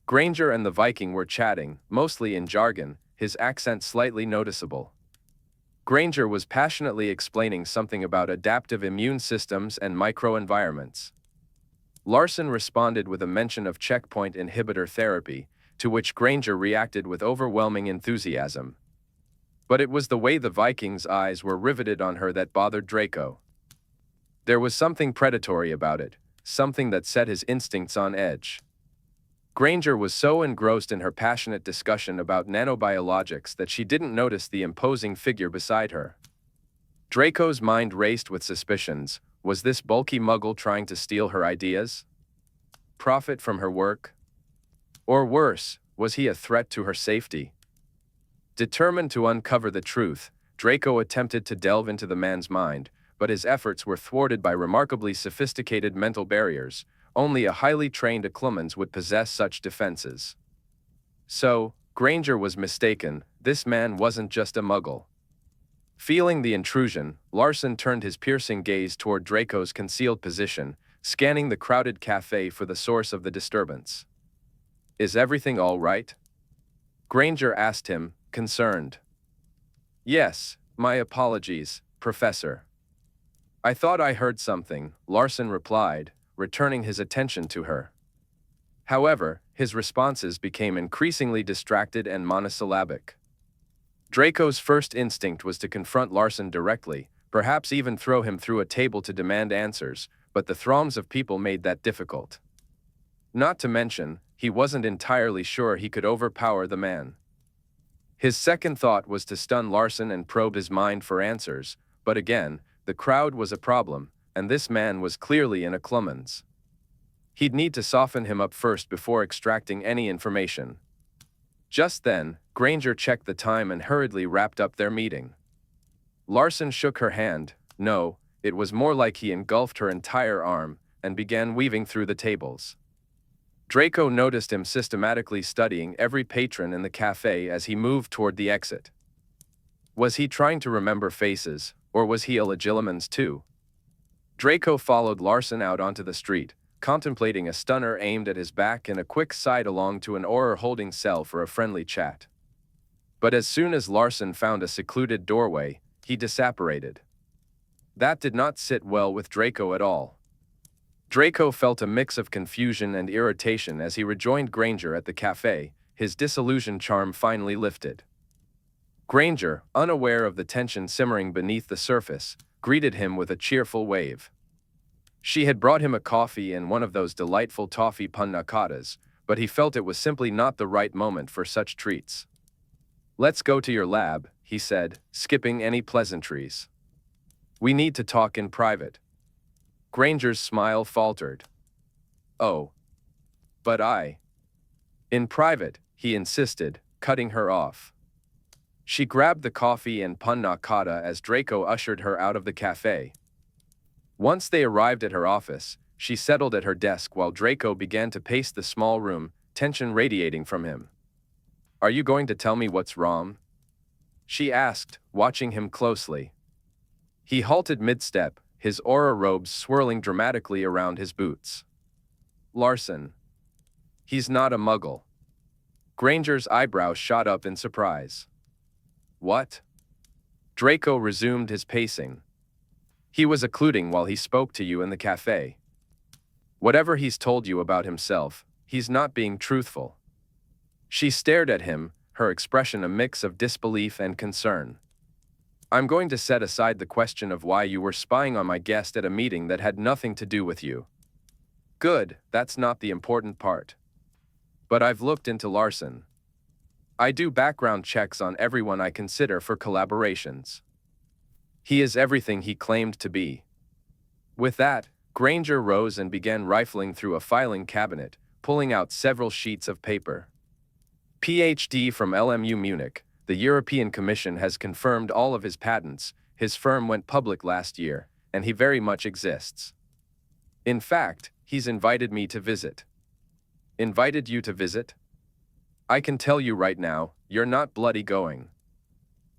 Speaker 1: Granger and the Viking were chatting, mostly in jargon, his accent slightly noticeable. Granger was passionately explaining something about adaptive immune systems and microenvironments. Larson responded with a mention of checkpoint inhibitor therapy, to which Granger reacted with overwhelming enthusiasm. But it was the way the Viking's eyes were riveted on her that bothered Draco. There was something predatory about it, something that set his instincts on edge. Granger was so engrossed in her passionate discussion about nanobiologics that she didn't notice the imposing figure beside her. Draco's mind raced with suspicions. Was this bulky muggle trying to steal her ideas? Profit from her work? Or worse, was he a threat to her safety? Determined to uncover the truth, Draco attempted to delve into the man's mind, but his efforts were thwarted by remarkably sophisticated mental barriers. Only a highly trained Occlumens would possess such defenses. So, Granger was mistaken. This man wasn't just a muggle. Feeling the intrusion, Larson turned his piercing gaze toward Draco's concealed position, scanning the crowded cafe for the source of the disturbance. "Is everything all right?" Granger asked him, concerned. "Yes, my apologies, Professor. I thought I heard something," Larson replied, returning his attention to her. However, his responses became increasingly distracted and monosyllabic. Draco's first instinct was to confront Larson directly, perhaps even throw him through a table to demand answers, but the throngs of people made that difficult. Not to mention, he wasn't entirely sure he could overpower the man. His second thought was to stun Larson and probe his mind for answers, but again, the crowd was a problem, and this man was clearly an Occlumens. He'd need to soften him up first before extracting any information. Just then, Granger checked the time and hurriedly wrapped up their meeting. Larson shook her hand. No, it was more like he engulfed her entire arm and began weaving through the tables. Draco noticed him systematically studying every patron in the cafe as he moved toward the exit. Was he trying to remember faces, or was he a Legilimens too? Draco followed Larson out onto the street, contemplating a stunner aimed at his back and a quick side along to an aura-holding cell for a friendly chat. But as soon as Larson found a secluded doorway, he disapparated. That did not sit well with Draco at all. Draco felt a mix of confusion and irritation as he rejoined Granger at the cafe, his disillusioned charm finally lifted. Granger, unaware of the tension simmering beneath the surface, greeted him with a cheerful wave. She had brought him a coffee and one of those delightful toffee panna cottas, but he felt it was simply not the right moment for such treats. "Let's go to your lab," he said, skipping any pleasantries. "We need to talk in private." Granger's smile faltered. "Oh. But In private," he insisted, cutting her off. She grabbed the coffee and panna cotta as Draco ushered her out of the cafe. Once they arrived at her office, she settled at her desk while Draco began to pace the small room, tension radiating from him. "Are you going to tell me what's wrong?" she asked, watching him closely. He halted mid-step, his aura robes swirling dramatically around his boots. "Larson. He's not a muggle." Granger's eyebrows shot up in surprise. "What?" Draco resumed his pacing. "He was occluding while he spoke to you in the cafe. Whatever he's told you about himself, he's not being truthful." She stared at him, her expression a mix of disbelief and concern. "I'm going to set aside the question of why you were spying on my guest at a meeting that had nothing to do with you. Good, that's not the important part. But I've looked into Larson. I do background checks on everyone I consider for collaborations. He is everything he claimed to be." With that, Granger rose and began rifling through a filing cabinet, pulling out several sheets of paper. PhD from LMU Munich, the European Commission has confirmed all of his patents, his firm went public last year, and he very much exists. In fact, he's invited me to visit. Invited you to visit? I can tell you right now, you're not bloody going.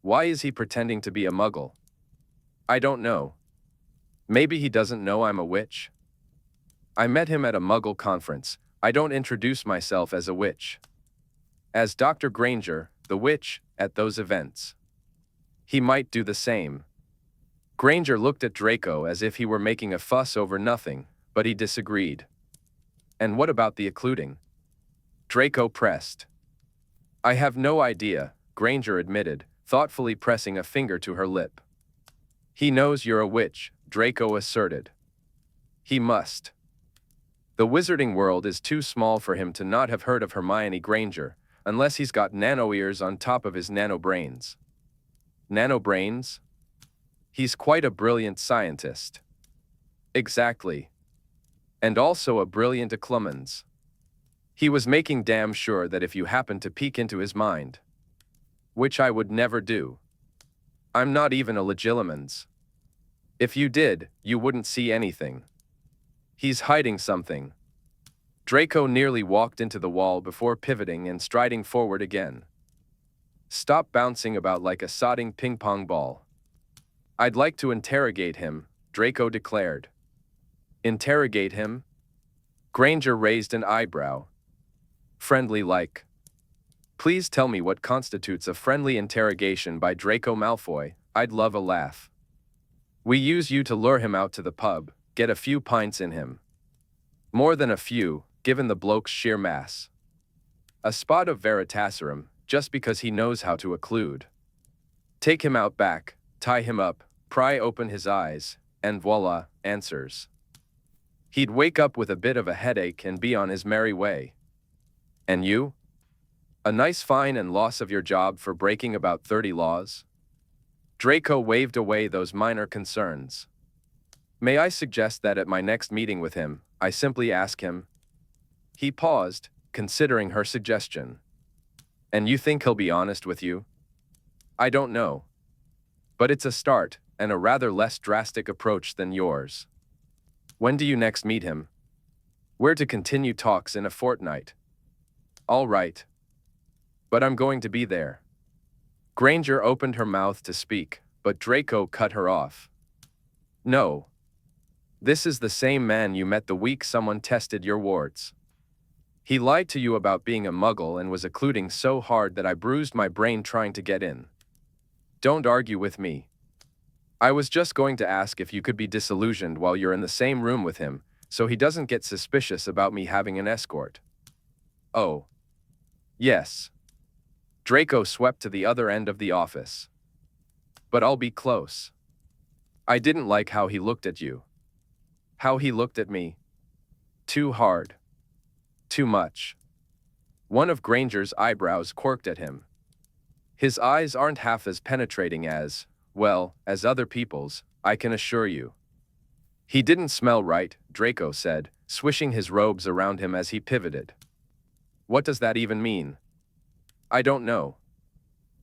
Speaker 1: Why is he pretending to be a muggle? I don't know. Maybe he doesn't know I'm a witch? I met him at a muggle conference. I don't introduce myself as a witch. As Dr. Granger, the witch, at those events. He might do the same. Granger looked at Draco as if he were making a fuss over nothing, but he disagreed. And what about the occluding? Draco pressed. I have no idea, Granger admitted, thoughtfully pressing a finger to her lip. He knows you're a witch, Draco asserted. He must. The wizarding world is too small for him to not have heard of Hermione Granger, unless he's got nano-ears on top of his nano-brains. Nano-brains? He's quite a brilliant scientist. Exactly. And also a brilliant occlumens. He was making damn sure that if you happened to peek into his mind, which I would never do. I'm not even a legilimens. If you did, you wouldn't see anything. He's hiding something. Draco nearly walked into the wall before pivoting and striding forward again. Stop bouncing about like a sodding ping-pong ball. I'd like to interrogate him, Draco declared. Interrogate him? Granger raised an eyebrow. Friendly-like. Please tell me what constitutes a friendly interrogation by Draco Malfoy. I'd love a laugh. We use you to lure him out to the pub, get a few pints in him. More than a few, given the bloke's sheer mass. A spot of Veritaserum, just because he knows how to occlude. Take him out back, tie him up, pry open his eyes, and voila, answers. He'd wake up with a bit of a headache and be on his merry way. And you? A nice fine and loss of your job for breaking about 30 laws? Draco waved away those minor concerns. May I suggest that at my next meeting with him, I simply ask him? He paused, considering her suggestion. And you think he'll be honest with you? I don't know. But it's a start, and a rather less drastic approach than yours. When do you next meet him? We're to continue talks in a fortnight. All right. But I'm going to be there. Granger opened her mouth to speak, but Draco cut her off. No. This is the same man you met the week someone tested your warts. He lied to you about being a muggle and was occluding so hard that I bruised my brain trying to get in. Don't argue with me. I was just going to ask if you could be disillusioned while you're in the same room with him, so he doesn't get suspicious about me having an escort. Oh. Yes. Draco swept to the other end of the office. But I'll be close. I didn't like how he looked at you. How he looked at me. Too hard. Too much. One of Granger's eyebrows quirked at him. His eyes aren't half as penetrating as, well, as other people's, I can assure you. He didn't smell right, Draco said, swishing his robes around him as he pivoted. What does that even mean? I don't know.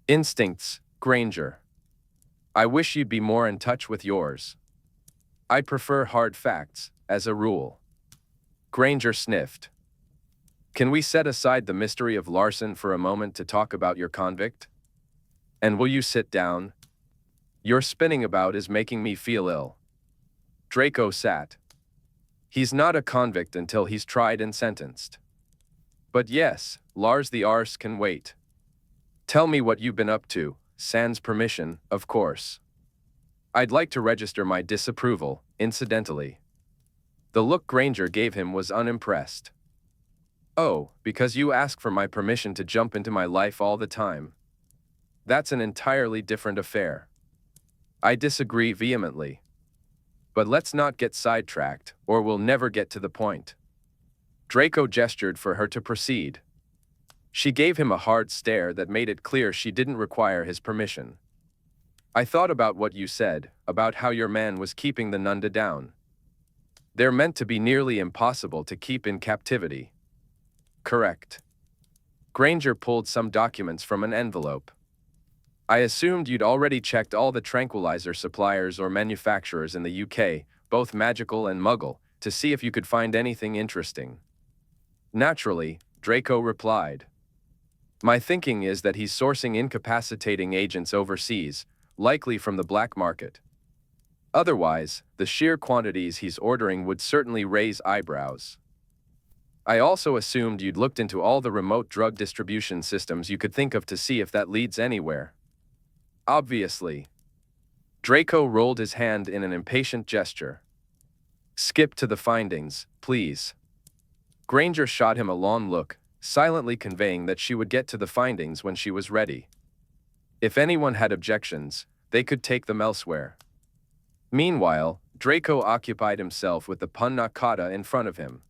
Speaker 1: Instincts, Granger. I wish you'd be more in touch with yours. I prefer hard facts, as a rule. Granger sniffed. Can we set aside the mystery of Larson for a moment to talk about your convict? And will you sit down? Your spinning about is making me feel ill. Draco sat. He's not a convict until he's tried and sentenced. But yes, Lars the Arse can wait. Tell me what you've been up to, sans permission, of course. I'd like to register my disapproval, incidentally. The look Granger gave him was unimpressed. Oh, because you ask for my permission to jump into my life all the time. That's an entirely different affair. I disagree vehemently. But let's not get sidetracked, or we'll never get to the point. Draco gestured for her to proceed. She gave him a hard stare that made it clear she didn't require his permission. I thought about what you said, about how your man was keeping the Nunda down. They're meant to be nearly impossible to keep in captivity. Correct. Granger pulled some documents from an envelope. I assumed you'd already checked all the tranquilizer suppliers or manufacturers in the UK, both magical and muggle, to see if you could find anything interesting. Naturally, Draco replied. My thinking is that he's sourcing incapacitating agents overseas, likely from the black market. Otherwise, the sheer quantities he's ordering would certainly raise eyebrows. I also assumed you'd looked into all the remote drug distribution systems you could think of to see if that leads anywhere. Obviously. Draco rolled his hand in an impatient gesture. Skip to the findings, please. Granger shot him a long look, silently conveying that she would get to the findings when she was ready. If anyone had objections, they could take them elsewhere. Meanwhile, Draco occupied himself with the panna cotta in front of him.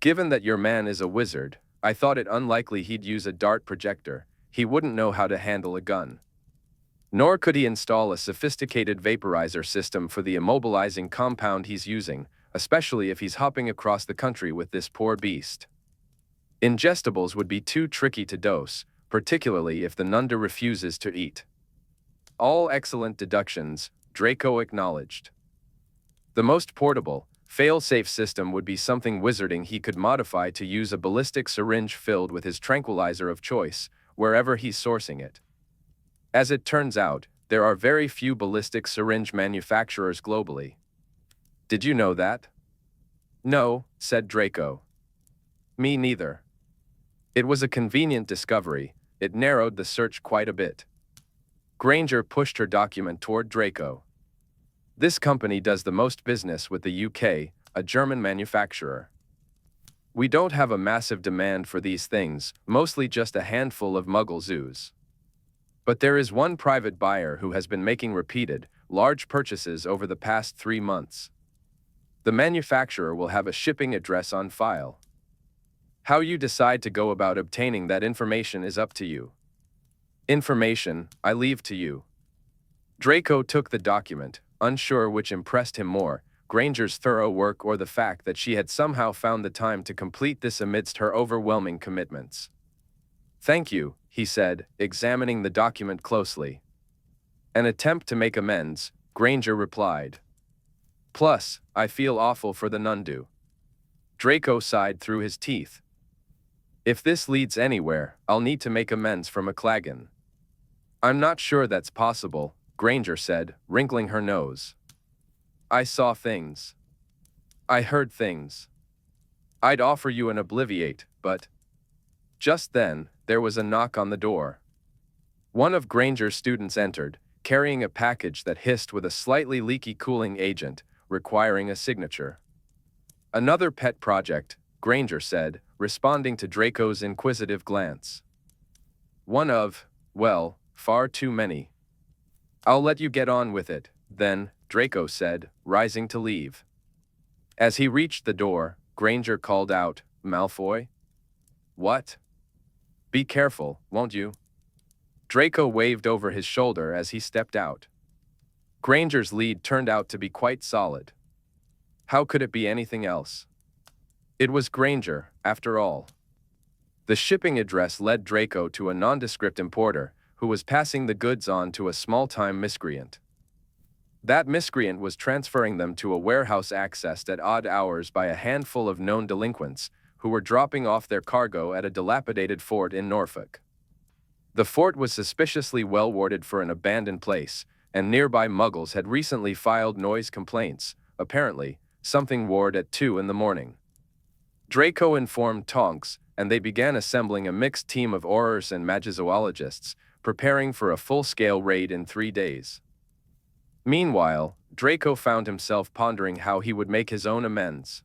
Speaker 1: Given that your man is a wizard, I thought it unlikely he'd use a dart projector. He wouldn't know how to handle a gun. Nor could he install a sophisticated vaporizer system for the immobilizing compound he's using, especially if he's hopping across the country with this poor beast. Ingestibles would be too tricky to dose, particularly if the Nunda refuses to eat. All excellent deductions, Draco acknowledged. The most portable, fail-safe system would be something wizarding he could modify to use a ballistic syringe filled with his tranquilizer of choice, wherever he's sourcing it. As it turns out, there are very few ballistic syringe manufacturers globally. Did you know that? No, said Draco. Me neither. It was a convenient discovery. It narrowed the search quite a bit. Granger pushed her document toward Draco. This company does the most business with the UK, a German manufacturer. We don't have a massive demand for these things, mostly just a handful of muggle zoos. But there is one private buyer who has been making repeated, large purchases over the past 3 months. The manufacturer will have a shipping address on file. How you decide to go about obtaining that information is up to you. Information, I leave to you. Draco took the document, unsure which impressed him more, Granger's thorough work or the fact that she had somehow found the time to complete this amidst her overwhelming commitments. Thank you, he said, examining the document closely. An attempt to make amends, Granger replied. Plus, I feel awful for the Nundu. Draco sighed through his teeth. If this leads anywhere, I'll need to make amends for McLagan. I'm not sure that's possible, Granger said, wrinkling her nose. I saw things. I heard things. I'd offer you an obliviate, but... Just then, there was a knock on the door. One of Granger's students entered, carrying a package that hissed with a slightly leaky cooling agent, requiring a signature. Another pet project, Granger said, responding to Draco's inquisitive glance. One of, well, far too many. I'll let you get on with it, then, Draco said, rising to leave. As he reached the door, Granger called out, Malfoy? What? Be careful, won't you? Draco waved over his shoulder as he stepped out. Granger's lead turned out to be quite solid. How could it be anything else? It was Granger, after all. The shipping address led Draco to a nondescript importer, who was passing the goods on to a small-time miscreant. That miscreant was transferring them to a warehouse accessed at odd hours by a handful of known delinquents, who were dropping off their cargo at a dilapidated fort in Norfolk. The fort was suspiciously well warded for an abandoned place, and nearby muggles had recently filed noise complaints, apparently, something ward at 2 in the morning. Draco informed Tonks, and they began assembling a mixed team of aurors and magizoologists, preparing for a full-scale raid in 3 days. Meanwhile, Draco found himself pondering how he would make his own amends.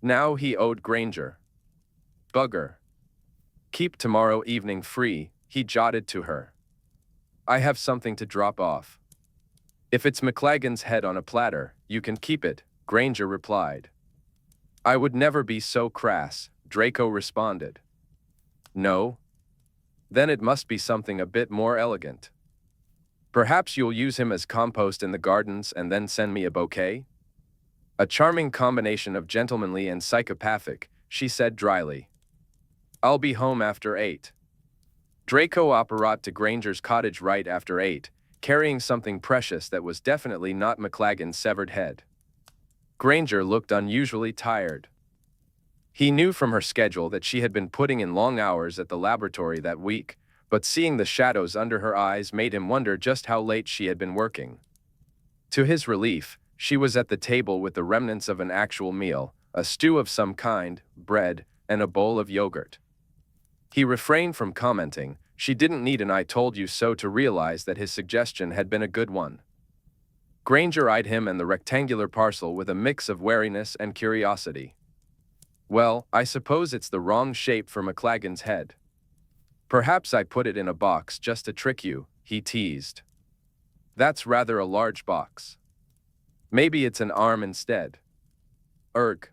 Speaker 1: Now he owed Granger. Bugger. Keep tomorrow evening free, he jotted to her. I have something to drop off. If it's McLagan's head on a platter, you can keep it, Granger replied. I would never be so crass, Draco responded. No? Then it must be something a bit more elegant. Perhaps you'll use him as compost in the gardens and then send me a bouquet? A charming combination of gentlemanly and psychopathic, she said dryly. I'll be home after 8. Draco apparat to Granger's cottage right after 8, carrying something precious that was definitely not McLagan's severed head. Granger looked unusually tired. He knew from her schedule that she had been putting in long hours at the laboratory that week, but seeing the shadows under her eyes made him wonder just how late she had been working. To his relief, she was at the table with the remnants of an actual meal, a stew of some kind, bread, and a bowl of yogurt. He refrained from commenting. She didn't need an I told you so to realize that his suggestion had been a good one. Granger eyed him and the rectangular parcel with a mix of wariness and curiosity. Well, I suppose it's the wrong shape for McLagan's head. Perhaps I put it in a box just to trick you, he teased. That's rather a large box. Maybe it's an arm instead. Erg.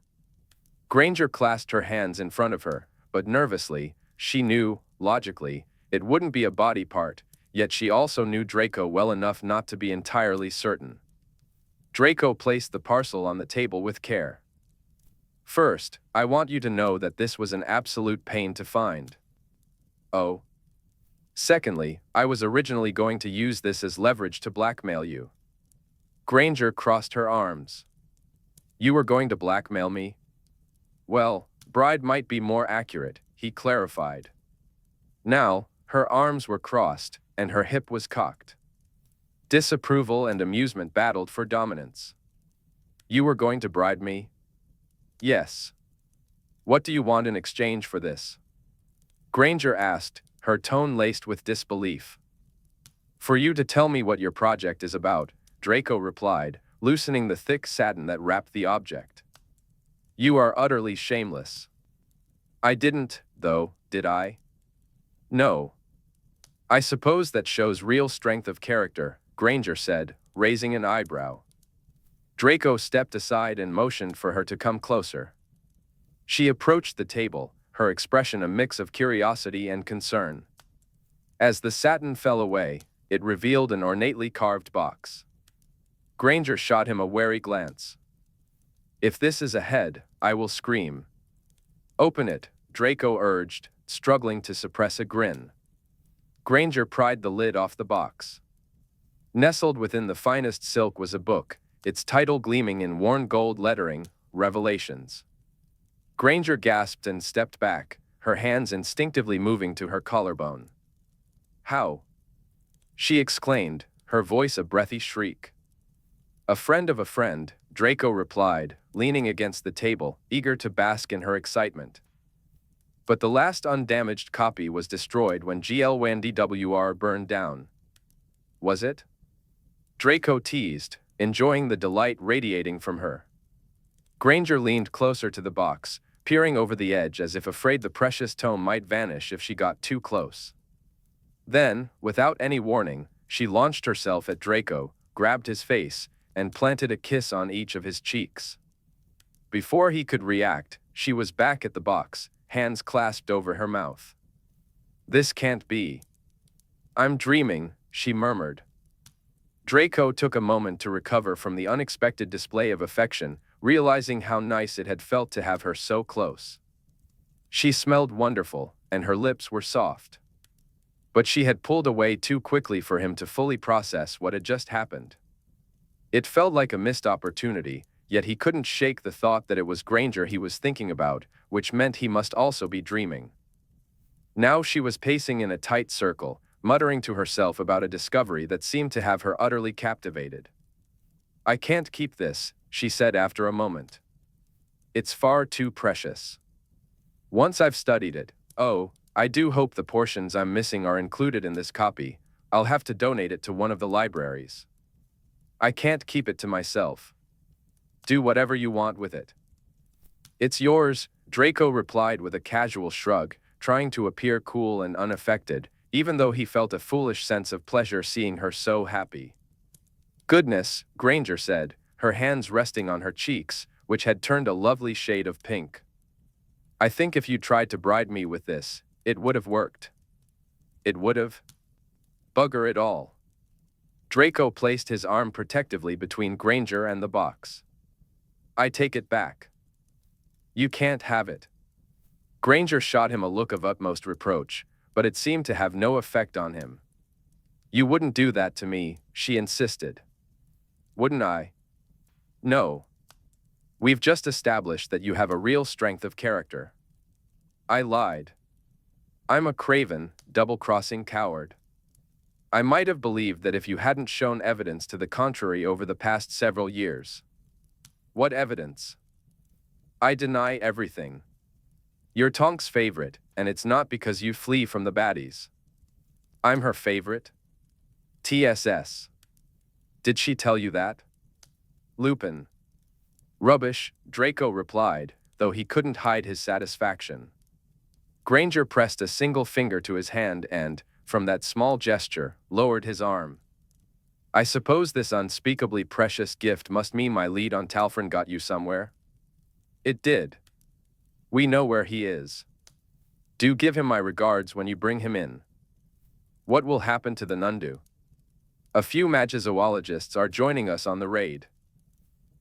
Speaker 1: Granger clasped her hands in front of her, but nervously. She knew, logically, it wouldn't be a body part, yet she also knew Draco well enough not to be entirely certain. Draco placed the parcel on the table with care. First, I want you to know that this was an absolute pain to find. Oh. Secondly, I was originally going to use this as leverage to blackmail you. Granger crossed her arms. You were going to blackmail me? Well, bride might be more accurate, he clarified. Now, her arms were crossed, and her hip was cocked. Disapproval and amusement battled for dominance. You were going to bribe me? Yes. What do you want in exchange for this? Granger asked, her tone laced with disbelief. For you to tell me what your project is about, Draco replied, loosening the thick satin that wrapped the object. You are utterly shameless. I didn't, though, did I? No. I suppose that shows real strength of character, Granger said, raising an eyebrow. Draco stepped aside and motioned for her to come closer. She approached the table, her expression a mix of curiosity and concern. As the satin fell away, it revealed an ornately carved box. Granger shot him a wary glance. If this is a head, I will scream. Open it, Draco urged, struggling to suppress a grin. Granger pried the lid off the box. Nestled within the finest silk was a book, its title gleaming in worn gold lettering, Revelations. Granger gasped and stepped back, her hands instinctively moving to her collarbone. How? She exclaimed, her voice a breathy shriek. A friend of a friend, Draco replied, leaning against the table, eager to bask in her excitement. But the last undamaged copy was destroyed when GL1DWR burned down. Was it? Draco teased, enjoying the delight radiating from her. Granger leaned closer to the box, peering over the edge as if afraid the precious tome might vanish if she got too close. Then, without any warning, she launched herself at Draco, grabbed his face, and planted a kiss on each of his cheeks. Before he could react, she was back at the box, hands clasped over her mouth. "This can't be. I'm dreaming," she murmured. Draco took a moment to recover from the unexpected display of affection, realizing how nice it had felt to have her so close. She smelled wonderful, and her lips were soft. But she had pulled away too quickly for him to fully process what had just happened. It felt like a missed opportunity, yet he couldn't shake the thought that it was Granger he was thinking about, which meant he must also be dreaming. Now she was pacing in a tight circle, muttering to herself about a discovery that seemed to have her utterly captivated. "I can't keep this," she said after a moment. "It's far too precious. Once I've studied it, I do hope the portions I'm missing are included in this copy. I'll have to donate it to one of the libraries. I can't keep it to myself. Do whatever you want with it." "It's yours," Draco replied with a casual shrug, trying to appear cool and unaffected, even though he felt a foolish sense of pleasure seeing her so happy. "Goodness," Granger said, her hands resting on her cheeks, which had turned a lovely shade of pink. "I think if you tried to bribe me with this, it would have worked." "It would have? Bugger it all." Draco placed his arm protectively between Granger and the box. "I take it back. You can't have it." Granger shot him a look of utmost reproach, but it seemed to have no effect on him. "You wouldn't do that to me," she insisted. "Wouldn't I?" "No. We've just established that you have a real strength of character." I lied. "I'm a craven, double-crossing coward. I might have believed that if you hadn't shown evidence to the contrary over the past several years." "What evidence?" "I deny everything. You're Tonk's favorite, and it's not because you flee from the baddies." "I'm her favorite?" "TSS. Did she tell you that?" "Lupin." "Rubbish," Draco replied, though he couldn't hide his satisfaction. Granger pressed a single finger to his hand and, from that small gesture, lowered his arm. "I suppose this unspeakably precious gift must mean my lead on Talfrin got you somewhere?" "It did. We know where he is. Do give him my regards when you bring him in." "What will happen to the Nundu?" "A few magizoologists are joining us on the raid.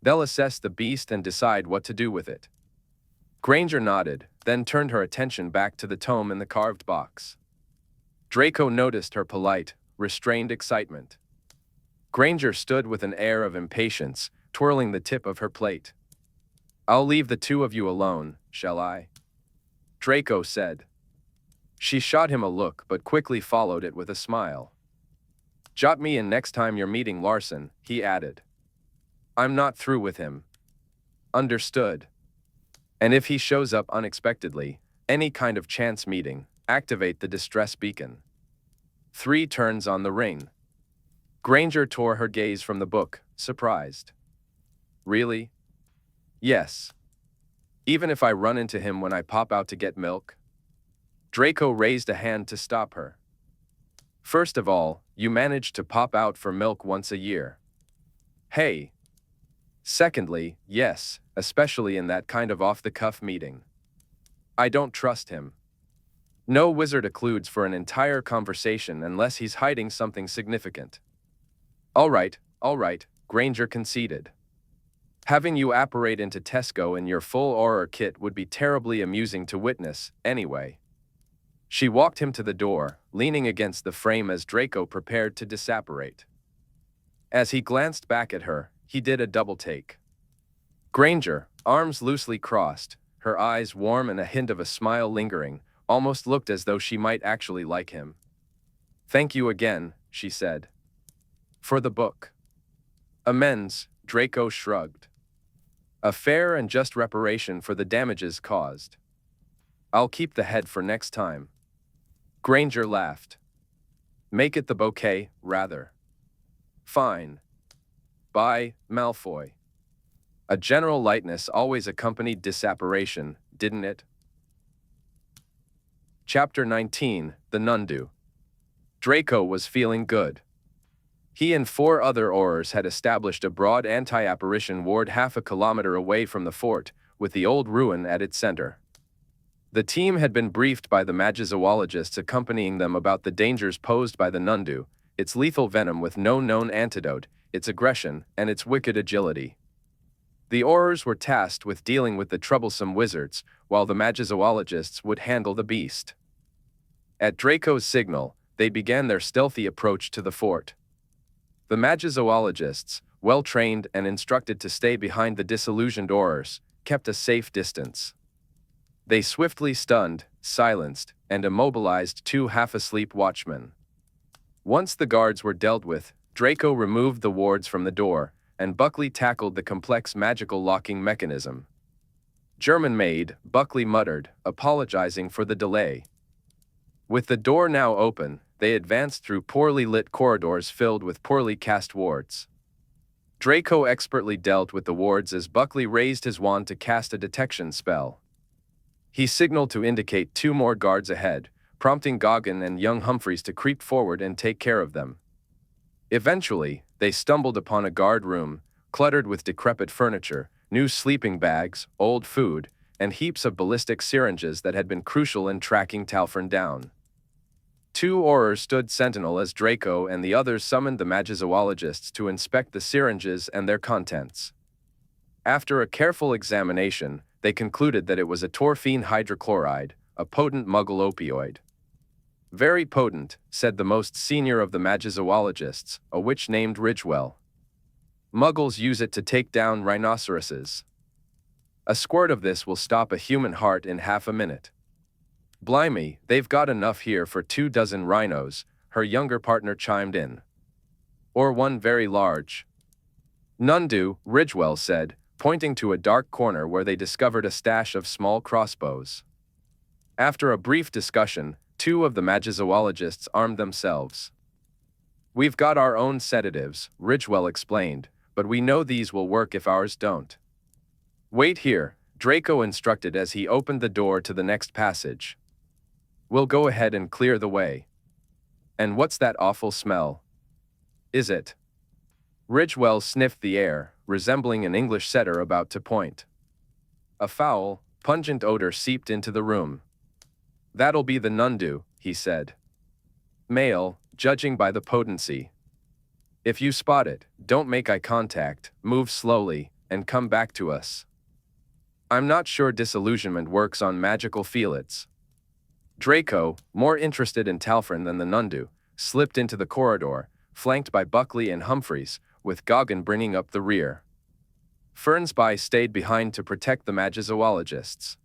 Speaker 1: They'll assess the beast and decide what to do with it." Granger nodded, then turned her attention back to the tome in the carved box. Draco noticed her polite, restrained excitement. Granger stood with an air of impatience, twirling the tip of her plate. "I'll leave the two of you alone, shall I?" Draco said. She shot him a look but quickly followed it with a smile. "Jot me in next time you're meeting Larson," he added. "I'm not through with him." "Understood. And if he shows up unexpectedly, any kind of chance meeting, activate the distress beacon." 3 turns on the ring. Granger tore her gaze from the book, surprised. "Really?" "Yes. Even if I run into him when I pop out to get milk?" Draco raised a hand to stop her. "First of all, you manage to pop out for milk once a year. Hey. Secondly, yes, especially in that kind of off-the-cuff meeting. I don't trust him. No wizard occludes for an entire conversation unless he's hiding something significant." All right, Granger conceded. "Having you apparate into Tesco in your full aura kit would be terribly amusing to witness, anyway." She walked him to the door, leaning against the frame as Draco prepared to disapparate. As he glanced back at her, he did a double take. Granger, arms loosely crossed, her eyes warm and a hint of a smile lingering, almost looked as though she might actually like him. "Thank you again," she said. "For the book." "Amends," Draco shrugged. A fair and just reparation for the damages caused. I'll keep the head for next time. Granger laughed. Make it the bouquet, rather. Fine. Bye, Malfoy. A general lightness always accompanied disapprobation, didn't it? Chapter 19, The Nundu. Draco was feeling good. He and 4 other Aurors had established a broad anti-apparition ward half a kilometer away from the fort, with the old ruin at its center. The team had been briefed by the magizoologists accompanying them about the dangers posed by the Nundu, its lethal venom with no known antidote, its aggression, and its wicked agility. The Aurors were tasked with dealing with the troublesome wizards, while the magizoologists would handle the beast. At Draco's signal, they began their stealthy approach to the fort. The magizoologists, well-trained and instructed to stay behind the disillusioned Aurors, kept a safe distance. They swiftly stunned, silenced, and immobilized 2 half-asleep watchmen. Once the guards were dealt with, Draco removed the wards from the door, and Buckley tackled the complex magical locking mechanism. German-made, Buckley muttered, apologizing for the delay. With the door now open, they advanced through poorly lit corridors filled with poorly cast wards. Draco expertly dealt with the wards as Buckley raised his wand to cast a detection spell. He signaled to indicate 2 more guards ahead, prompting Goggin and young Humphreys to creep forward and take care of them. Eventually, they stumbled upon a guard room, cluttered with decrepit furniture, new sleeping bags, old food, and heaps of ballistic syringes that had been crucial in tracking Talfrin down. 2 Aurors stood sentinel as Draco and the others summoned the magizoologists to inspect the syringes and their contents. After a careful examination, they concluded that it was a torphine hydrochloride, a potent muggle opioid. Very potent, said the most senior of the magizoologists, a witch named Ridgewell. Muggles use it to take down rhinoceroses. A squirt of this will stop a human heart in half a minute. Blimey, they've got enough here for 24 rhinos, her younger partner chimed in. Or 1 very large. Nundu, Ridgewell said, pointing to a dark corner where they discovered a stash of small crossbows. After a brief discussion, 2 of the magizoologists armed themselves. We've got our own sedatives, Ridgewell explained, but we know these will work if ours don't. Wait here, Draco instructed as he opened the door to the next passage. We'll go ahead and clear the way. And what's that awful smell? Is it? Ridgewell sniffed the air, resembling an English setter about to point. A foul, pungent odor seeped into the room. That'll be the Nundu, he said. Male, judging by the potency. If you spot it, don't make eye contact, move slowly, and come back to us. I'm not sure disillusionment works on magical feelits. Draco, more interested in Talfrin than the Nundu, slipped into the corridor, flanked by Buckley and Humphreys, with Goggin bringing up the rear. Fernsby stayed behind to protect the magizoologists.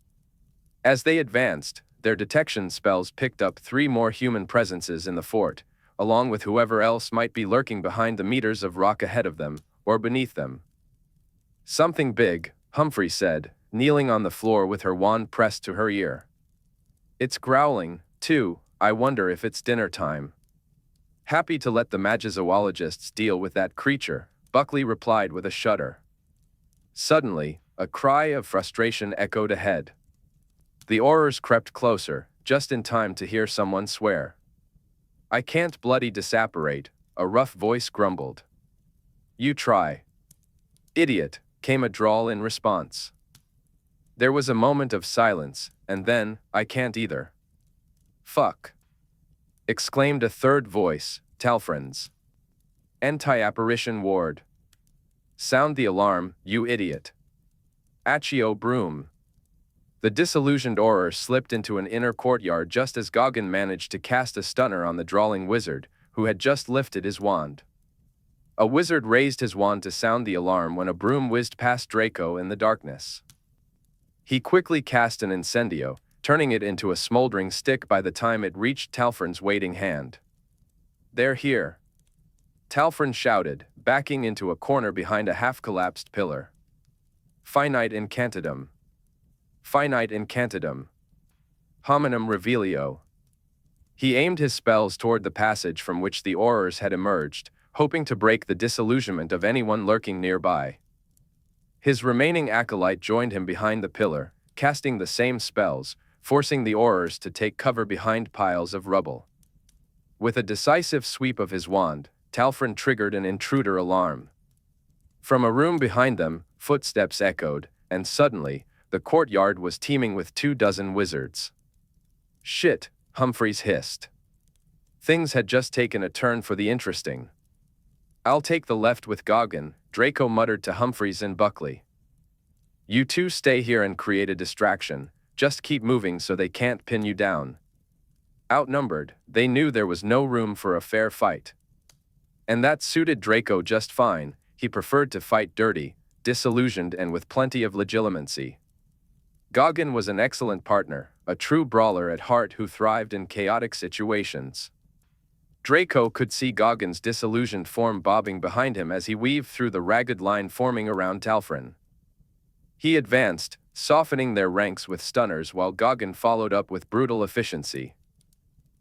Speaker 1: As they advanced, their detection spells picked up 3 more human presences in the fort, along with whoever else might be lurking behind the meters of rock ahead of them, or beneath them. Something big, Humphrey said, kneeling on the floor with her wand pressed to her ear. It's growling, too, I wonder if it's dinner time. Happy to let the magizoologists deal with that creature, Buckley replied with a shudder. Suddenly, a cry of frustration echoed ahead. The Aurors crept closer, just in time to hear someone swear. I can't bloody disapparate, a rough voice grumbled. You try. Idiot, came a drawl in response. There was a moment of silence, and then, I can't either. Fuck. Exclaimed a third voice, Talfrin's. Anti-apparition ward. Sound the alarm, you idiot. Accio broom. The disillusioned Auror slipped into an inner courtyard just as Goggin managed to cast a stunner on the drawling wizard, who had just lifted his wand. A wizard raised his wand to sound the alarm when a broom whizzed past Draco in the darkness. He quickly cast an incendio, turning it into a smoldering stick by the time it reached Talfrin's waiting hand. They're here. Talfrin shouted, backing into a corner behind a half-collapsed pillar. Finite Incantidum. Finite Incantidum. Hominum Revelio. He aimed his spells toward the passage from which the Aurors had emerged, hoping to break the disillusionment of anyone lurking nearby. His remaining acolyte joined him behind the pillar, casting the same spells, forcing the Aurors to take cover behind piles of rubble. With a decisive sweep of his wand, Talfrin triggered an intruder alarm. From a room behind them, footsteps echoed, and suddenly, the courtyard was teeming with 24 wizards. "Shit," Humphreys hissed. Things had just taken a turn for the interesting. "I'll take the left with Goggin," Draco muttered to Humphreys and Buckley. "You two stay here and create a distraction. Just keep moving so they can't pin you down." Outnumbered, they knew there was no room for a fair fight. And that suited Draco just fine. He preferred to fight dirty, disillusioned, and with plenty of legitimacy. Goggin was an excellent partner, a true brawler at heart who thrived in chaotic situations. Draco could see Goggin's disillusioned form bobbing behind him as he weaved through the ragged line forming around Talfrin. He advanced, softening their ranks with stunners while Goggin followed up with brutal efficiency.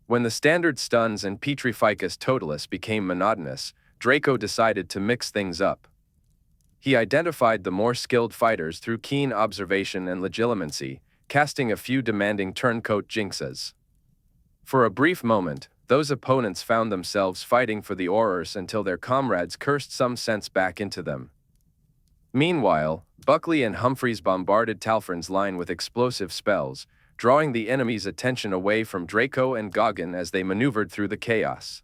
Speaker 1: When the standard stuns and Petrificus Totalis became monotonous, Draco decided to mix things up. He identified the more skilled fighters through keen observation and legitimacy, casting a few demanding turncoat jinxes. For a brief moment, those opponents found themselves fighting for the Aurors until their comrades cursed some sense back into them. Meanwhile, Buckley and Humphreys bombarded Talfrin's line with explosive spells, drawing the enemy's attention away from Draco and Goggin as they maneuvered through the chaos.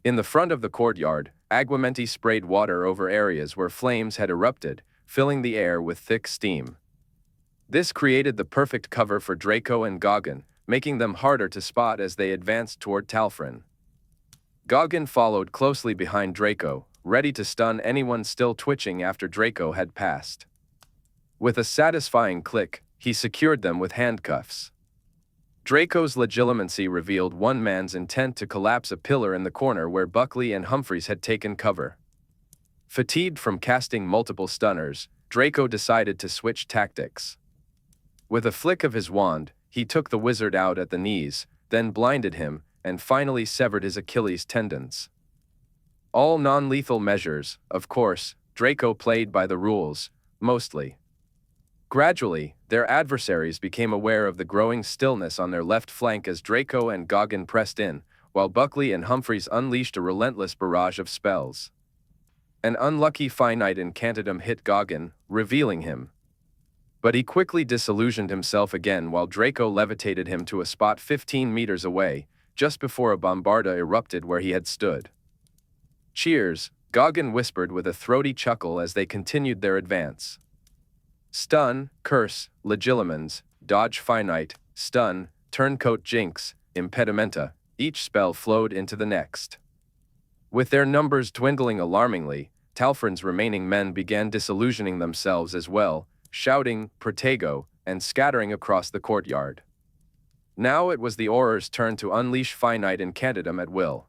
Speaker 1: In the front of the courtyard, Aguamenti sprayed water over areas where flames had erupted, filling the air with thick steam. This created the perfect cover for Draco and Goggin, making them harder to spot as they advanced toward Talfrin. Goggin followed closely behind Draco, ready to stun anyone still twitching after Draco had passed. With a satisfying click, he secured them with handcuffs. Draco's legitimacy revealed one man's intent to collapse a pillar in the corner where Buckley and Humphreys had taken cover. Fatigued from casting multiple stunners, Draco decided to switch tactics. With a flick of his wand, he took the wizard out at the knees, then blinded him, and finally severed his Achilles tendons. All non-lethal measures, of course. Draco played by the rules, mostly. Gradually, their adversaries became aware of the growing stillness on their left flank as Draco and Goggin pressed in, while Buckley and Humphreys unleashed a relentless barrage of spells. An unlucky finite incantidum hit Goggin, revealing him. But he quickly disillusioned himself again while Draco levitated him to a spot 15 meters away, just before a bombarda erupted where he had stood. "Cheers," Goggin whispered with a throaty chuckle as they continued their advance. Stun, curse, legilimens, dodge finite, stun, turncoat jinx, impedimenta, each spell flowed into the next. With their numbers dwindling alarmingly, Talfrin's remaining men began disillusioning themselves as well, shouting, "Protego," and scattering across the courtyard. Now it was the Aurors' turn to unleash finite incantidum at will.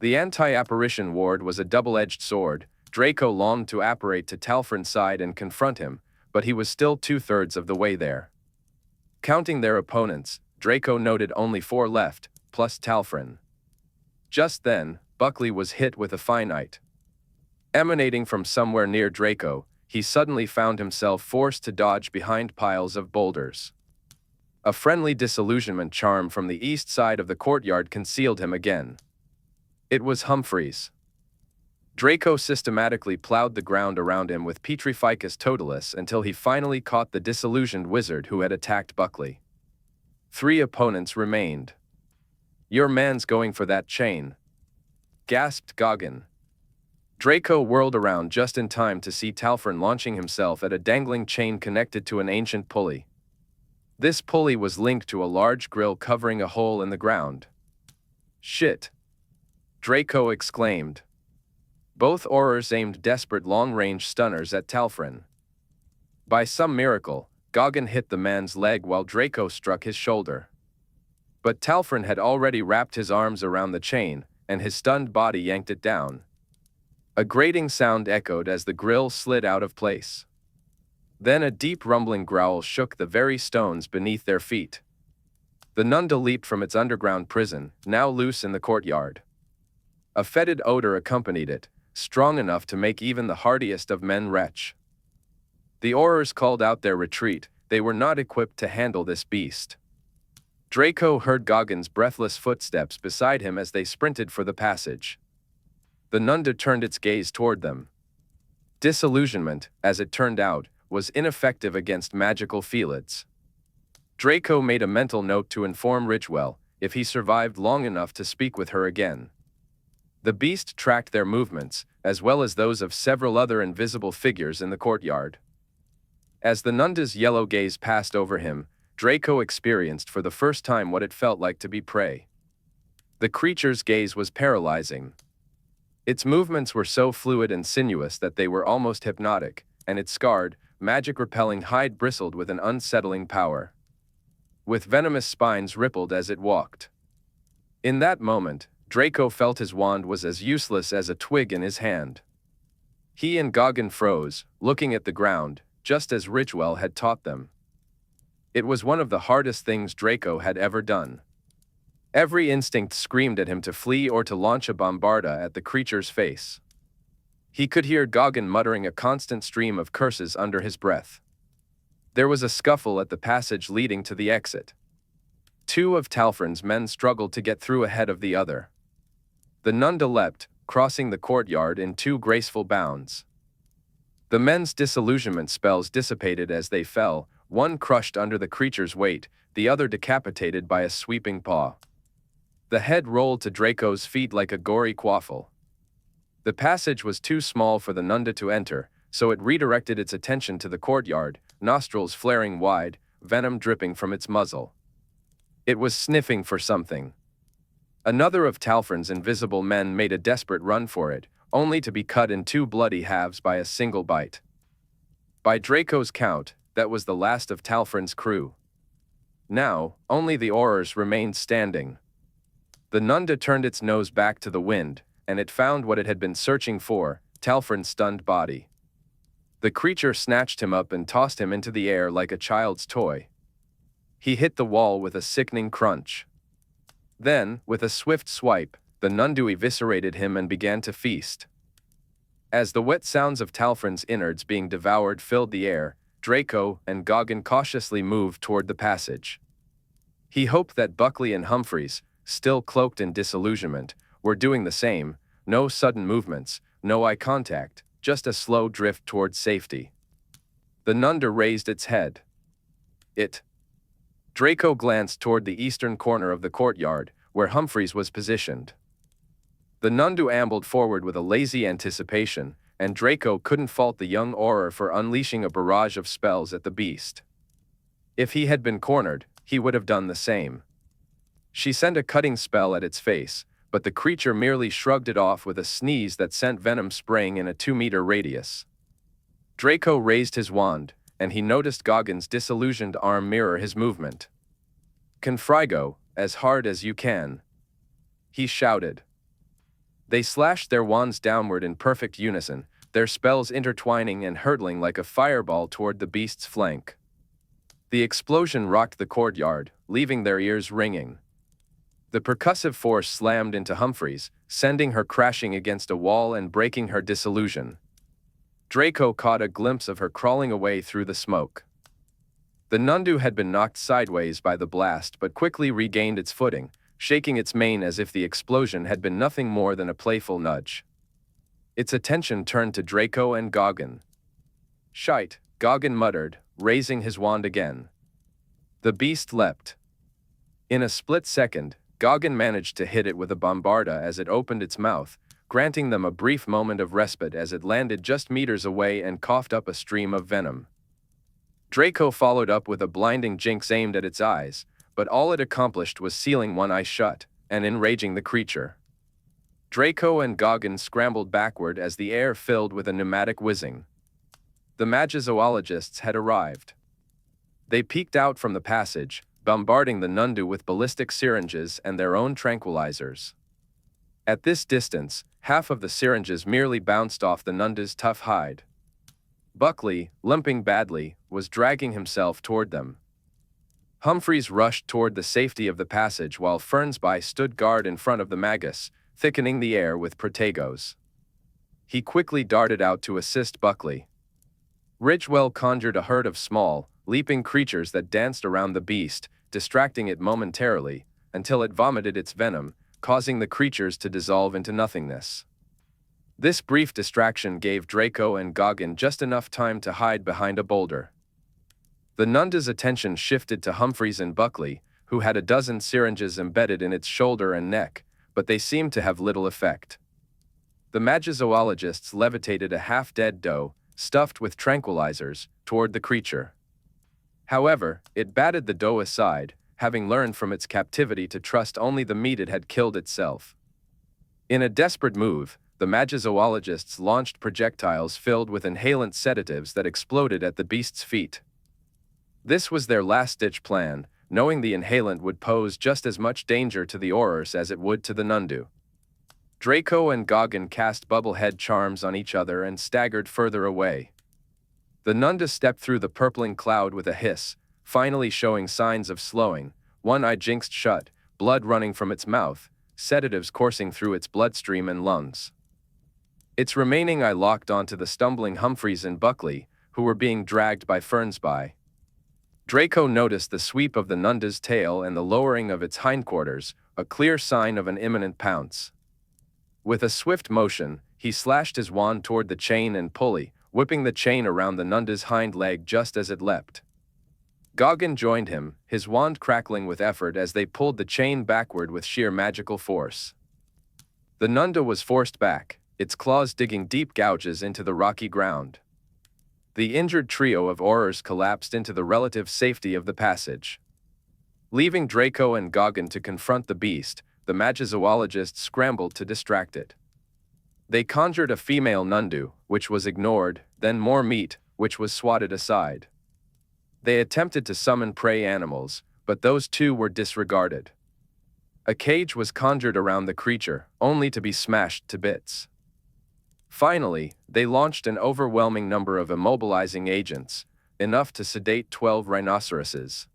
Speaker 1: The anti-apparition ward was a double-edged sword. Draco longed to apparate to Talfrin's side and confront him, but he was still 2/3 of the way there. Counting their opponents, Draco noted only 4 left, plus Talfrin. Just then, Buckley was hit with a finite. Emanating from somewhere near Draco, he suddenly found himself forced to dodge behind piles of boulders. A friendly disillusionment charm from the east side of the courtyard concealed him again. It was Humphreys. Draco systematically plowed the ground around him with Petrificus Totalis until he finally caught the disillusioned wizard who had attacked Buckley. 3 opponents remained. "Your man's going for that chain," gasped Goggin. Draco whirled around just in time to see Talfrin launching himself at a dangling chain connected to an ancient pulley. This pulley was linked to a large grill covering a hole in the ground. "Shit!" Draco exclaimed. Both Aurors aimed desperate long-range stunners at Talfrin. By some miracle, Goggin hit the man's leg while Draco struck his shoulder. But Talfrin had already wrapped his arms around the chain, and his stunned body yanked it down. A grating sound echoed as the grill slid out of place. Then a deep rumbling growl shook the very stones beneath their feet. The Nunda leaped from its underground prison, now loose in the courtyard. A fetid odor accompanied it, strong enough to make even the hardiest of men retch. The Aurors called out their retreat. They were not equipped to handle this beast. Draco heard Goggin's breathless footsteps beside him as they sprinted for the passage. The Nunda turned its gaze toward them. Disillusionment, as it turned out, was ineffective against magical Felids. Draco made a mental note to inform Ridgewell if he survived long enough to speak with her again. The beast tracked their movements, as well as those of several other invisible figures in the courtyard. As the Nunda's yellow gaze passed over him, Draco experienced for the first time what it felt like to be prey. The creature's gaze was paralyzing. Its movements were so fluid and sinuous that they were almost hypnotic, and its scarred, magic-repelling hide bristled with an unsettling power. With venomous spines rippled as it walked. In that moment, Draco felt his wand was as useless as a twig in his hand. He and Goggin froze, looking at the ground, just as Ridgewell had taught them. It was one of the hardest things Draco had ever done. Every instinct screamed at him to flee or to launch a bombarda at the creature's face. He could hear Goggin muttering a constant stream of curses under his breath. There was a scuffle at the passage leading to the exit. Two of Talfrin's men struggled to get through ahead of the other. The Nunda leapt, crossing the courtyard in two graceful bounds. The men's disillusionment spells dissipated as they fell, one crushed under the creature's weight, the other decapitated by a sweeping paw. The head rolled to Draco's feet like a gory quaffle. The passage was too small for the Nunda to enter, so it redirected its attention to the courtyard, nostrils flaring wide, venom dripping from its muzzle. It was sniffing for something. Another of Talfrin's invisible men made a desperate run for it, only to be cut in two bloody halves by a single bite. By Draco's count, that was the last of Talfrin's crew. Now, only the Aurors remained standing. The Nunda turned its nose back to the wind, and it found what it had been searching for, Talfrin's stunned body. The creature snatched him up and tossed him into the air like a child's toy. He hit the wall with a sickening crunch. Then, with a swift swipe, the Nundu eviscerated him and began to feast. As the wet sounds of Talfrin's innards being devoured filled the air, Draco and Goggin cautiously moved toward the passage. He hoped that Buckley and Humphreys, still cloaked in disillusionment, were doing the same. No sudden movements, no eye contact, just a slow drift toward safety. The Nunda raised its head. Draco glanced toward the eastern corner of the courtyard, where Humphreys was positioned. The Nundu ambled forward with a lazy anticipation, and Draco couldn't fault the young Auror for unleashing a barrage of spells at the beast. If he had been cornered, he would have done the same. She sent a cutting spell at its face, but the creature merely shrugged it off with a sneeze that sent venom spraying in a 2-meter radius. Draco raised his wand, and he noticed Goggin's disillusioned arm mirror his movement. "Confrigo, as hard as you can," he shouted. They slashed their wands downward in perfect unison, their spells intertwining and hurtling like a fireball toward the beast's flank. The explosion rocked the courtyard, leaving their ears ringing. The percussive force slammed into Humphreys, sending her crashing against a wall and breaking her disillusion. Draco caught a glimpse of her crawling away through the smoke. The Nundu had been knocked sideways by the blast but quickly regained its footing, shaking its mane as if the explosion had been nothing more than a playful nudge. Its attention turned to Draco and Goggin. "Shite," Goggin muttered, raising his wand again. The beast leapt. In a split second, Goggin managed to hit it with a bombarda as it opened its mouth, granting them a brief moment of respite as it landed just meters away and coughed up a stream of venom. Draco followed up with a blinding jinx aimed at its eyes, but all it accomplished was sealing one eye shut and enraging the creature. Draco and Goggin scrambled backward as the air filled with a pneumatic whizzing. The magizoologists had arrived. They peeked out from the passage, bombarding the Nundu with ballistic syringes and their own tranquilizers. At this distance, half of the syringes merely bounced off the Nunda's tough hide. Buckley, limping badly, was dragging himself toward them. Humphreys rushed toward the safety of the passage while Fernsby stood guard in front of the Magus, thickening the air with protagos. He quickly darted out to assist Buckley. Ridgewell conjured a herd of small, leaping creatures that danced around the beast, distracting it momentarily, until it vomited its venom, causing the creatures to dissolve into nothingness. This brief distraction gave Draco and Goggin just enough time to hide behind a boulder. The Nunda's attention shifted to Humphreys and Buckley, who had a dozen syringes embedded in its shoulder and neck, but they seemed to have little effect. The Magizoologists levitated a half-dead doe, stuffed with tranquilizers, toward the creature. However, it batted the doe aside, having learned from its captivity to trust only the meat it had killed itself. In a desperate move, the Magizoologists launched projectiles filled with inhalant sedatives that exploded at the beast's feet. This was their last-ditch plan, knowing the inhalant would pose just as much danger to the Aurors as it would to the Nundu. Draco and Goggin cast bubblehead charms on each other and staggered further away. The Nunda stepped through the purpling cloud with a hiss, finally showing signs of slowing, one eye jinxed shut, blood running from its mouth, sedatives coursing through its bloodstream and lungs. Its remaining eye locked onto the stumbling Humphreys and Buckley, who were being dragged by Fernsby. Draco noticed the sweep of the Nunda's tail and the lowering of its hindquarters, a clear sign of an imminent pounce. With a swift motion, he slashed his wand toward the chain and pulley, whipping the chain around the Nunda's hind leg just as it leapt. Goggin joined him, his wand crackling with effort as they pulled the chain backward with sheer magical force. The Nunda was forced back, its claws digging deep gouges into the rocky ground. The injured trio of Aurors collapsed into the relative safety of the passage. Leaving Draco and Goggin to confront the beast, the Magizoologists scrambled to distract it. They conjured a female Nundu, which was ignored, then more meat, which was swatted aside. They attempted to summon prey animals, but those too were disregarded. A cage was conjured around the creature, only to be smashed to bits. Finally, they launched an overwhelming number of immobilizing agents, enough to sedate 12 rhinoceroses.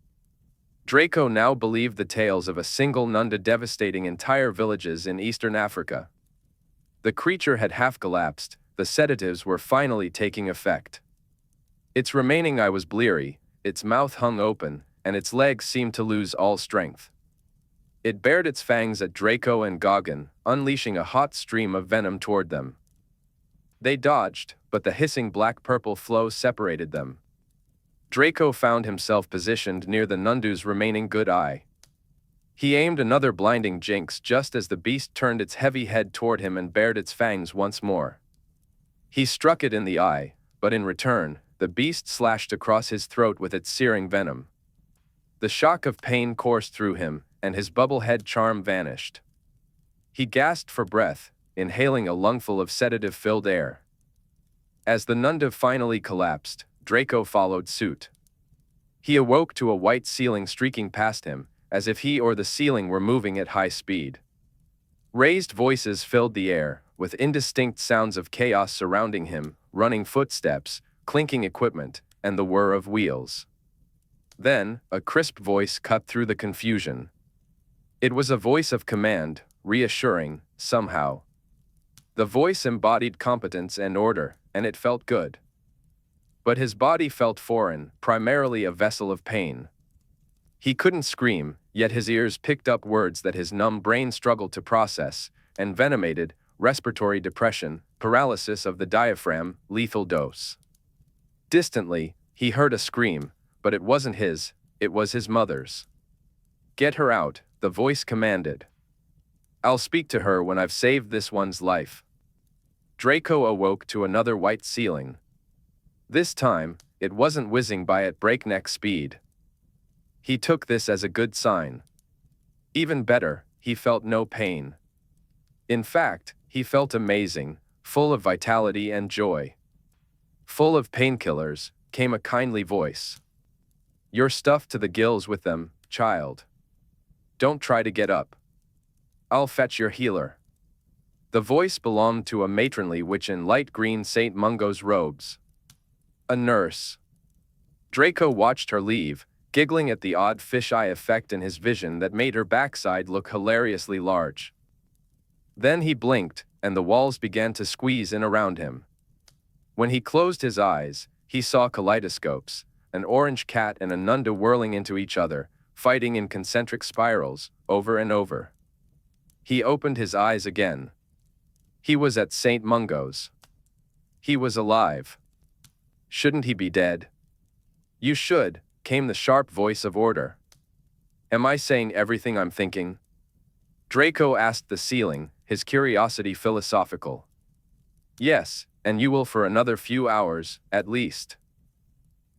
Speaker 1: Draco now believed the tales of a single Nunda devastating entire villages in eastern Africa. The creature had half collapsed, the sedatives were finally taking effect. Its remaining eye was bleary, its mouth hung open, and its legs seemed to lose all strength. It bared its fangs at Draco and Goggin, unleashing a hot stream of venom toward them. They dodged, but the hissing black-purple flow separated them. Draco found himself positioned near the Nundu's remaining good eye. He aimed another blinding jinx just as the beast turned its heavy head toward him and bared its fangs once more. He struck it in the eye, but in return, the beast slashed across his throat with its searing venom. The shock of pain coursed through him, and his bubblehead charm vanished. He gasped for breath, inhaling a lungful of sedative-filled air. As the Nunda finally collapsed, Draco followed suit. He awoke to a white ceiling streaking past him, as if he or the ceiling were moving at high speed. Raised voices filled the air, with indistinct sounds of chaos surrounding him, running footsteps, clinking equipment, and the whir of wheels. Then, a crisp voice cut through the confusion. It was a voice of command, reassuring, somehow. The voice embodied competence and order, and it felt good. But his body felt foreign, primarily a vessel of pain. He couldn't scream, yet his ears picked up words that his numb brain struggled to process: envenomated, respiratory depression, paralysis of the diaphragm, lethal dose. Distantly, he heard a scream, but it wasn't his, it was his mother's. "Get her out," the voice commanded. "I'll speak to her when I've saved this one's life." Draco awoke to another white ceiling. This time, it wasn't whizzing by at breakneck speed. He took this as a good sign. Even better, he felt no pain. In fact, he felt amazing, full of vitality and joy. Full of painkillers, came a kindly voice. "You're stuffed to the gills with them, child. Don't try to get up. I'll fetch your healer." The voice belonged to a matronly witch in light green St. Mungo's robes. A nurse. Draco watched her leave, giggling at the odd fisheye effect in his vision that made her backside look hilariously large. Then he blinked, and the walls began to squeeze in around him. When he closed his eyes, he saw kaleidoscopes, an orange cat and a nundu whirling into each other, fighting in concentric spirals, over and over. He opened his eyes again. He was at St. Mungo's. He was alive. Shouldn't he be dead? You should, came the sharp voice of order. Am I saying everything I'm thinking? Draco asked the ceiling, his curiosity philosophical. Yes, and you will for another few hours, at least.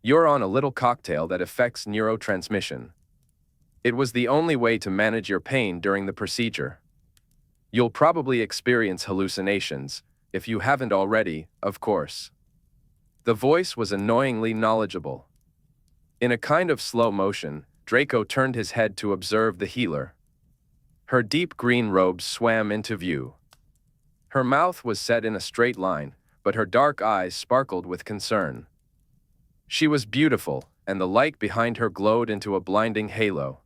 Speaker 1: You're on a little cocktail that affects neurotransmission. It was the only way to manage your pain during the procedure. You'll probably experience hallucinations, if you haven't already, of course. The voice was annoyingly knowledgeable. In a kind of slow motion, Draco turned his head to observe the healer. Her deep green robes swam into view. Her mouth was set in a straight line, but her dark eyes sparkled with concern. She was beautiful, and the light behind her glowed into a blinding halo.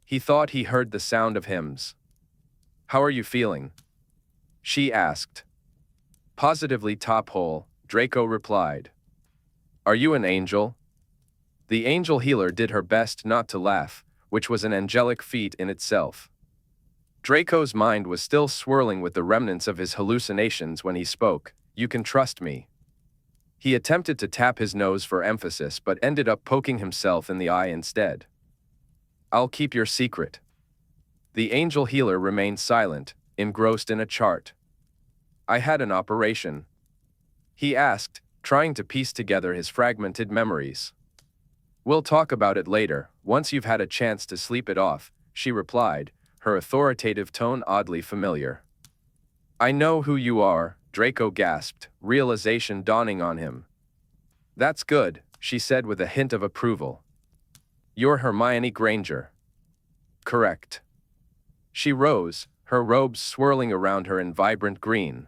Speaker 1: He thought he heard the sound of hymns. How are you feeling? She asked. Positively top hole, Draco replied. Are you an angel? The angel healer did her best not to laugh, which was an angelic feat in itself. Draco's mind was still swirling with the remnants of his hallucinations when he spoke. You can trust me. He attempted to tap his nose for emphasis but ended up poking himself in the eye instead. I'll keep your secret. The angel healer remained silent, engrossed in a chart. I had an operation. He asked, trying to piece together his fragmented memories. We'll talk about it later, once you've had a chance to sleep it off, she replied, her authoritative tone oddly familiar. I know who you are, Draco gasped, realization dawning on him. That's good, she said with a hint of approval. You're Hermione Granger. Correct. She rose, her robes swirling around her in vibrant green.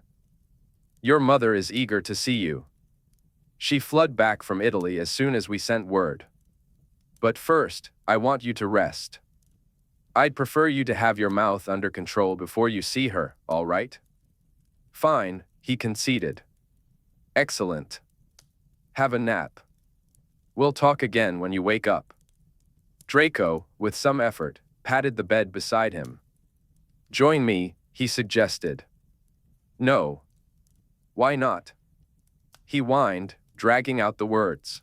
Speaker 1: Your mother is eager to see you. She fled back from Italy as soon as we sent word. But first, I want you to rest. I'd prefer you to have your mouth under control before you see her, all right? Fine, he conceded. Excellent. Have a nap. We'll talk again when you wake up. Draco, with some effort, patted the bed beside him. Join me, he suggested. No. Why not? He whined, dragging out the words.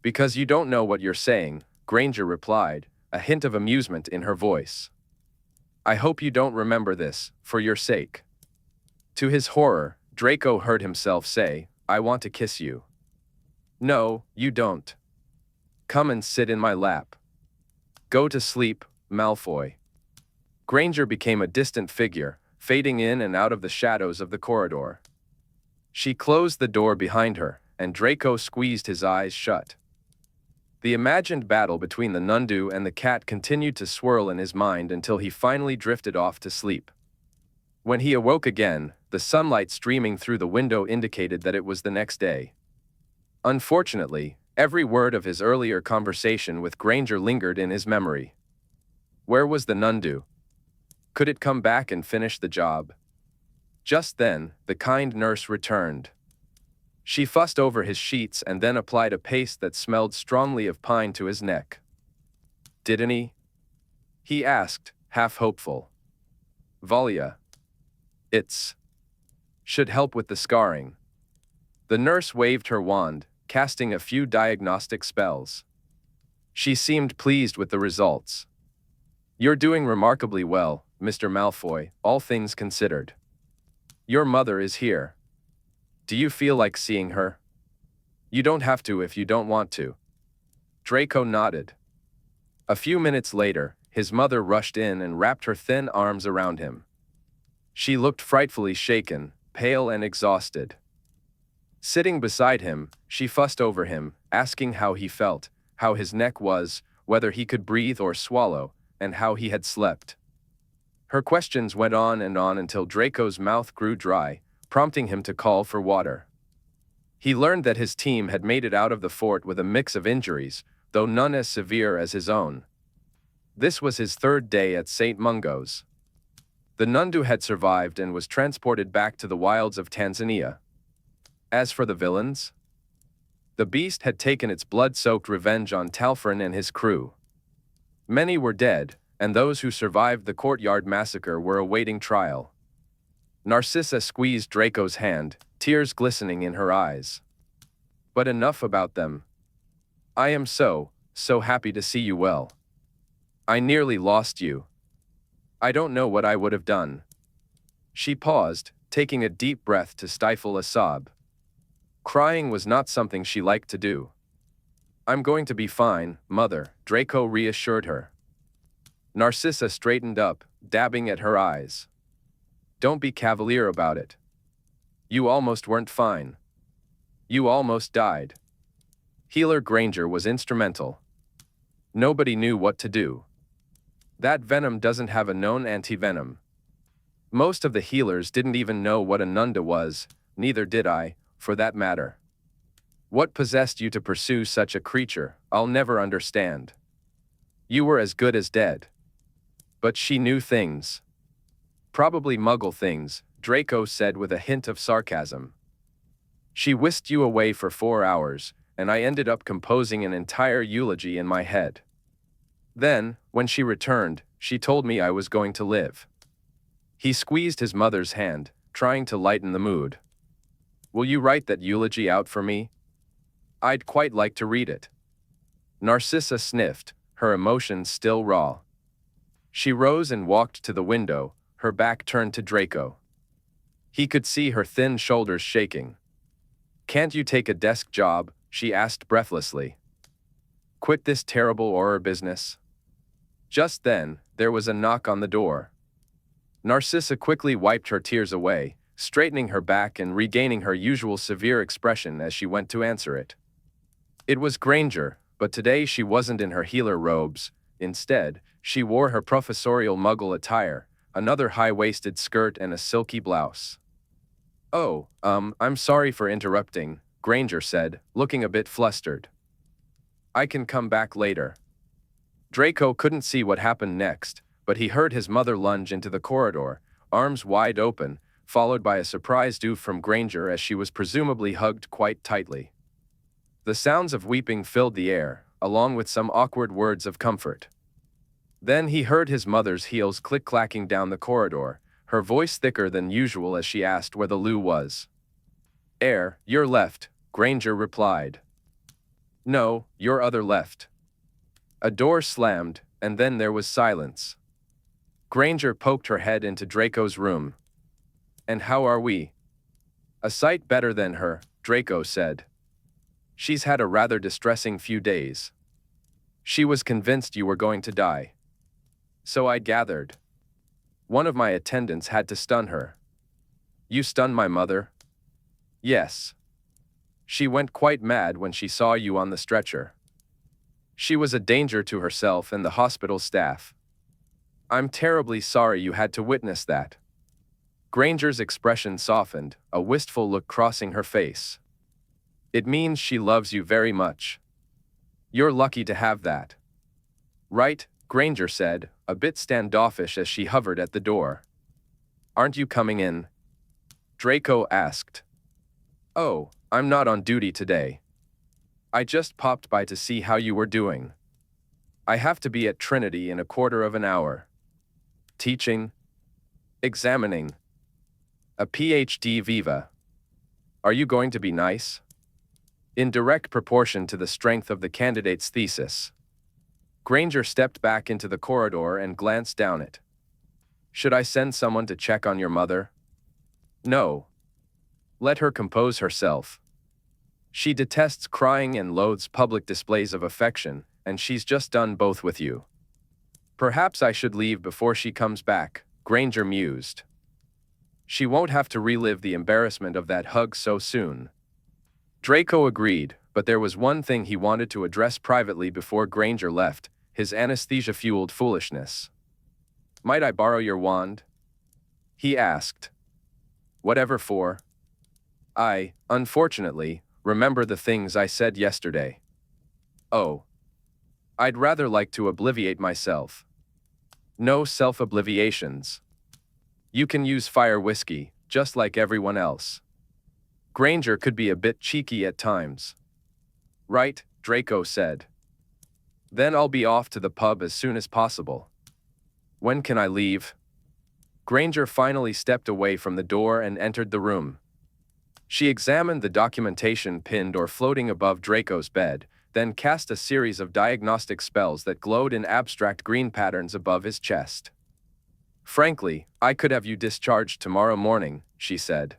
Speaker 1: Because you don't know what you're saying, Granger replied, a hint of amusement in her voice. I hope you don't remember this, for your sake. To his horror, Draco heard himself say, I want to kiss you. No, you don't. Come and sit in my lap. Go to sleep, Malfoy. Granger became a distant figure, fading in and out of the shadows of the corridor. She closed the door behind her, and Draco squeezed his eyes shut. The imagined battle between the nundu and the cat continued to swirl in his mind until he finally drifted off to sleep. When he awoke again, the sunlight streaming through the window indicated that it was the next day. Unfortunately, every word of his earlier conversation with Granger lingered in his memory. Where was the nundu? Could it come back and finish the job? Just then, the kind nurse returned. She fussed over his sheets and then applied a paste that smelled strongly of pine to his neck. Didn't he? He asked, half hopeful. Valia. It's. Should help with the scarring. The nurse waved her wand, casting a few diagnostic spells. She seemed pleased with the results. You're doing remarkably well, Mr. Malfoy, all things considered. Your mother is here. Do you feel like seeing her? You don't have to if you don't want to. Draco nodded. A few minutes later, his mother rushed in and wrapped her thin arms around him. She looked frightfully shaken, pale and exhausted. Sitting beside him, she fussed over him, asking how he felt, how his neck was, whether he could breathe or swallow, and how he had slept. Her questions went on until Draco's mouth grew dry, prompting him to call for water. He learned that his team had made it out of the fort with a mix of injuries, though none as severe as his own. This was his third day at St. Mungo's. The Nundu had survived and was transported back to the wilds of Tanzania. As for the villains, the beast had taken its blood-soaked revenge on Talfrin and his crew. Many were dead, and those who survived the courtyard massacre were awaiting trial. Narcissa squeezed Draco's hand, tears glistening in her eyes. But enough about them. I am so happy to see you well. I nearly lost you. I don't know what I would have done. She paused, taking a deep breath to stifle a sob. Crying was not something she liked to do. I'm going to be fine, Mother, Draco reassured her. Narcissa straightened up, dabbing at her eyes. Don't be cavalier about it. You almost weren't fine. You almost died. Healer Granger was instrumental. Nobody knew what to do. That venom doesn't have a known antivenom. Most of the healers didn't even know what a Nunda was, neither did I, for that matter. What possessed you to pursue such a creature, I'll never understand. You were as good as dead. But she knew things. Probably Muggle things, Draco said with a hint of sarcasm. She whisked you away for 4 hours, and I ended up composing an entire eulogy in my head. Then, when she returned, she told me I was going to live. He squeezed his mother's hand, trying to lighten the mood. Will you write that eulogy out for me? I'd quite like to read it. Narcissa sniffed, her emotions still raw. She rose and walked to the window, her back turned to Draco. He could see her thin shoulders shaking. Can't you take a desk job? She asked breathlessly. Quit this terrible horror business. Just then, there was a knock on the door. Narcissa quickly wiped her tears away, straightening her back and regaining her usual severe expression as she went to answer it. It was Granger, but today she wasn't in her healer robes. Instead, she wore her professorial Muggle attire, another high-waisted skirt and a silky blouse. Oh, I'm sorry for interrupting, Granger said, looking a bit flustered. I can come back later. Draco couldn't see what happened next, but he heard his mother lunge into the corridor, arms wide open, followed by a surprised oof from Granger as she was presumably hugged quite tightly. The sounds of weeping filled the air, along with some awkward words of comfort. Then he heard his mother's heels click-clacking down the corridor, her voice thicker than usual as she asked where the loo was. Your left, Granger replied. No, your other left. A door slammed, and then there was silence. Granger poked her head into Draco's room. And how are we? A sight better than her, Draco said. She's had a rather distressing few days. She was convinced you were going to die. So I gathered. One of my attendants had to stun her. You stunned my mother? Yes. She went quite mad when she saw you on the stretcher. She was a danger to herself and the hospital staff. I'm terribly sorry you had to witness that. Granger's expression softened, a wistful look crossing her face. It means she loves you very much. You're lucky to have that. Right, Granger said, a bit standoffish as she hovered at the door. Aren't you coming in? Draco asked. Oh, I'm not on duty today. I just popped by to see how you were doing. I have to be at Trinity in a quarter of an hour. Teaching? Examining. A PhD viva. Are you going to be nice? In direct proportion to the strength of the candidate's thesis. Granger stepped back into the corridor and glanced down it. Should I send someone to check on your mother? No. Let her compose herself. She detests crying and loathes public displays of affection, and she's just done both with you. Perhaps I should leave before she comes back, Granger mused. She won't have to relive the embarrassment of that hug so soon. Draco agreed, but there was one thing he wanted to address privately before Granger left, his anesthesia-fueled foolishness. Might I borrow your wand? He asked. Whatever for? I, unfortunately, Remember the things I said yesterday. Oh. I'd rather like to obliviate myself. No self-obliviations. You can use fire whiskey, just like everyone else. Granger could be a bit cheeky at times. Right, Draco said. Then I'll be off to the pub as soon as possible. When can I leave? Granger finally stepped away from the door and entered the room. She examined the documentation pinned or floating above Draco's bed, then cast a series of diagnostic spells that glowed in abstract green patterns above his chest. Frankly, I could have you discharged tomorrow morning, she said.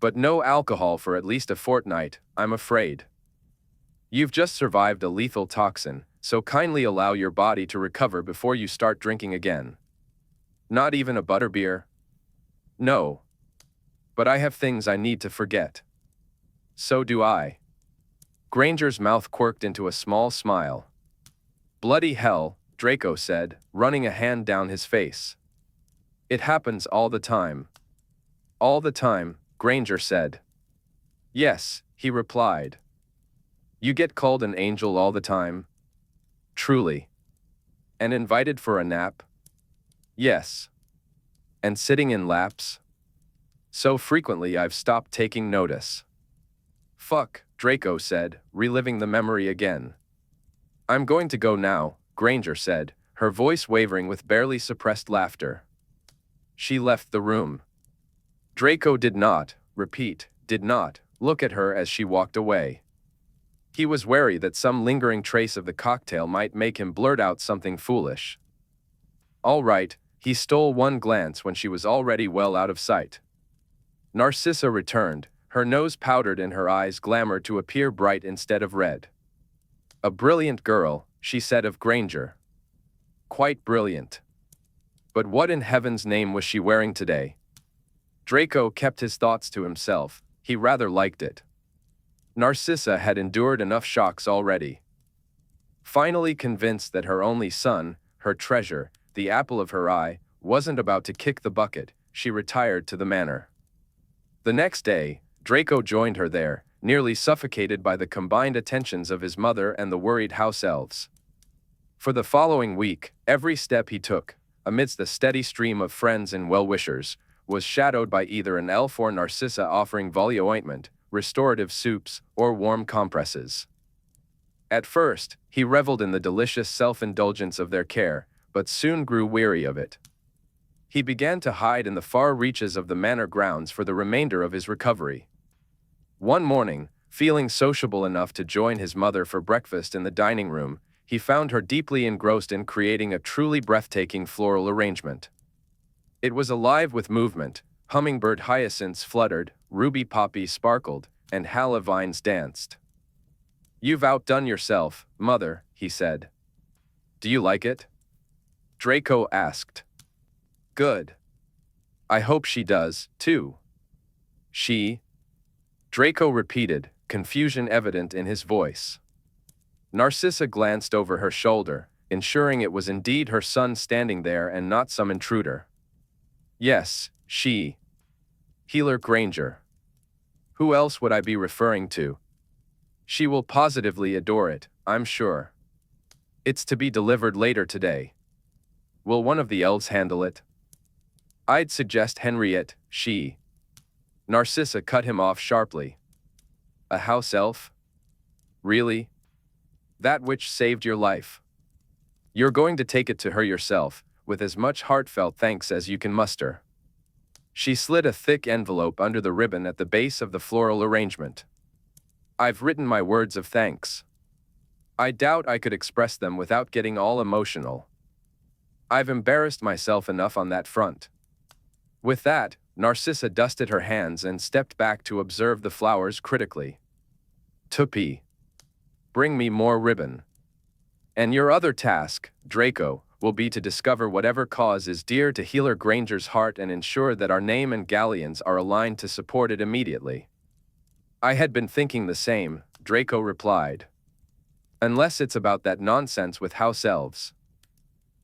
Speaker 1: But no alcohol for at least a fortnight, I'm afraid. You've just survived a lethal toxin, so kindly allow your body to recover before you start drinking again. Not even a butterbeer? No. But I have things I need to forget. So do I. Granger's mouth quirked into a small smile. Bloody hell, Draco said, running a hand down his face. It happens all the time. All the time, Granger said. Yes, he replied. You get called an angel all the time? Truly. And invited for a nap? Yes. And sitting in laps? So frequently I've stopped taking notice. Fuck, Draco said, reliving the memory again. I'm going to go now, Granger said, her voice wavering with barely suppressed laughter. She left the room. Draco did not look at her as she walked away. He was wary that some lingering trace of the cocktail might make him blurt out something foolish. All right, he stole one glance when she was already well out of sight. Narcissa returned, her nose powdered and her eyes glamored to appear bright instead of red. A brilliant girl, she said of Granger. Quite brilliant. But what in heaven's name was she wearing today? Draco kept his thoughts to himself. He rather liked it. Narcissa had endured enough shocks already. Finally convinced that her only son, her treasure, the apple of her eye, wasn't about to kick the bucket, she retired to the manor. The next day, Draco joined her there, nearly suffocated by the combined attentions of his mother and the worried house elves. For the following week, every step he took, amidst the steady stream of friends and well-wishers, was shadowed by either an elf or Narcissa offering volley ointment, restorative soups, or warm compresses. At first, he reveled in the delicious self-indulgence of their care, but soon grew weary of it. He began to hide in the far reaches of the manor grounds for the remainder of his recovery. One morning, feeling sociable enough to join his mother for breakfast in the dining room, he found her deeply engrossed in creating a truly breathtaking floral arrangement. It was alive with movement. Hummingbird hyacinths fluttered, ruby poppies sparkled, and hala vines danced. You've outdone yourself, mother, he said. Do you like it? Draco asked. Good. I hope she does, too. She? Draco repeated, confusion evident in his voice. Narcissa glanced over her shoulder, ensuring it was indeed her son standing there and not some intruder. Yes, she. Healer Granger. Who else would I be referring to? She will positively adore it, I'm sure. It's to be delivered later today. Will one of the elves handle it? I'd suggest Henriette, she. Narcissa cut him off sharply. A house elf? Really? That which saved your life. You're going to take it to her yourself, with as much heartfelt thanks as you can muster. She slid a thick envelope under the ribbon at the base of the floral arrangement. I've written my words of thanks. I doubt I could express them without getting all emotional. I've embarrassed myself enough on that front. With that, Narcissa dusted her hands and stepped back to observe the flowers critically. Tuppy. Bring me more ribbon. And your other task, Draco, will be to discover whatever cause is dear to Healer Granger's heart and ensure that our name and galleons are aligned to support it immediately. I had been thinking the same, Draco replied. Unless it's about that nonsense with house elves.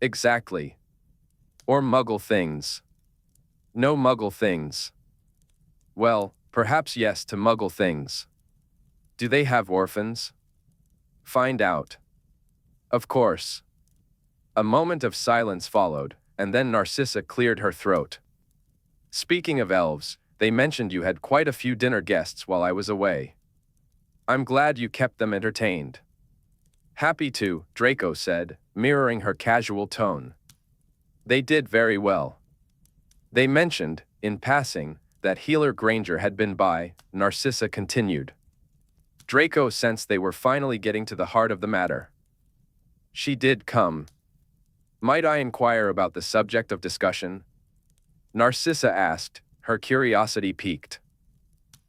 Speaker 1: Exactly. Or muggle things. No muggle things. Well, perhaps yes to muggle things. Do they have orphans? Find out. Of course. A moment of silence followed, and then Narcissa cleared her throat. Speaking of elves, they mentioned you had quite a few dinner guests while I was away. I'm glad you kept them entertained. Happy to, Draco said, mirroring her casual tone. They did very well. They mentioned, in passing, that Healer Granger had been by, Narcissa continued. Draco sensed they were finally getting to the heart of the matter. She did come. Might I inquire about the subject of discussion? Narcissa asked, her curiosity piqued.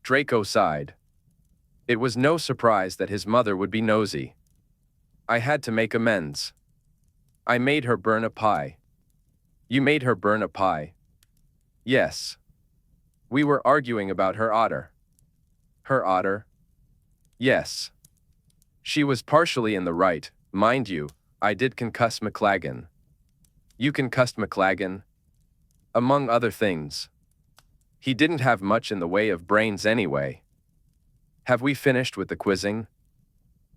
Speaker 1: Draco sighed. It was no surprise that his mother would be nosy. I had to make amends. I made her burn a pie. You made her burn a pie? Yes. We were arguing about her otter. Her otter? Yes. She was partially in the right, mind you, I did concuss McLagan. You concussed McLagan? Among other things. He didn't have much in the way of brains anyway. Have we finished with the quizzing?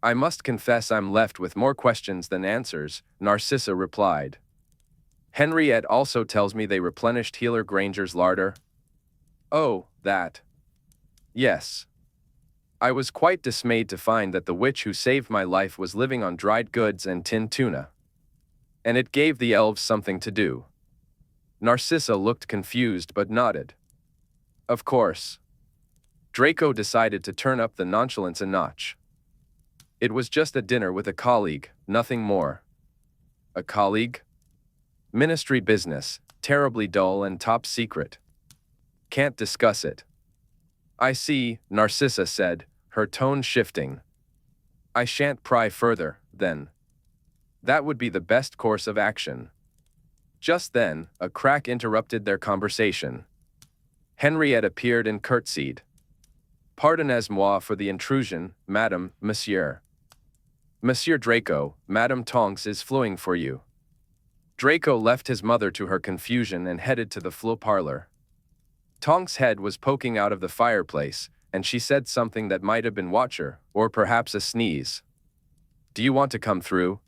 Speaker 1: I must confess I'm left with more questions than answers, Narcissa replied. Henriette also tells me they replenished Healer Granger's larder. Oh, that. Yes. I was quite dismayed to find that the witch who saved my life was living on dried goods and tinned tuna. And it gave the elves something to do. Narcissa looked confused but nodded. Of course. Draco decided to turn up the nonchalance a notch. It was just a dinner with a colleague, nothing more. A colleague? Ministry business, terribly dull and top secret. Can't discuss it. I see, Narcissa said, her tone shifting. I shan't pry further, then. That would be the best course of action. Just then, a crack interrupted their conversation. Henriette appeared and curtsied. Pardonnez-moi for the intrusion, madame, monsieur. Monsieur Draco, Madame Tonks is fluing for you. Draco left his mother to her confusion and headed to the flue parlor. Tonks' head was poking out of the fireplace, and she said something that might have been Watcher, or perhaps a sneeze. Do you want to come through?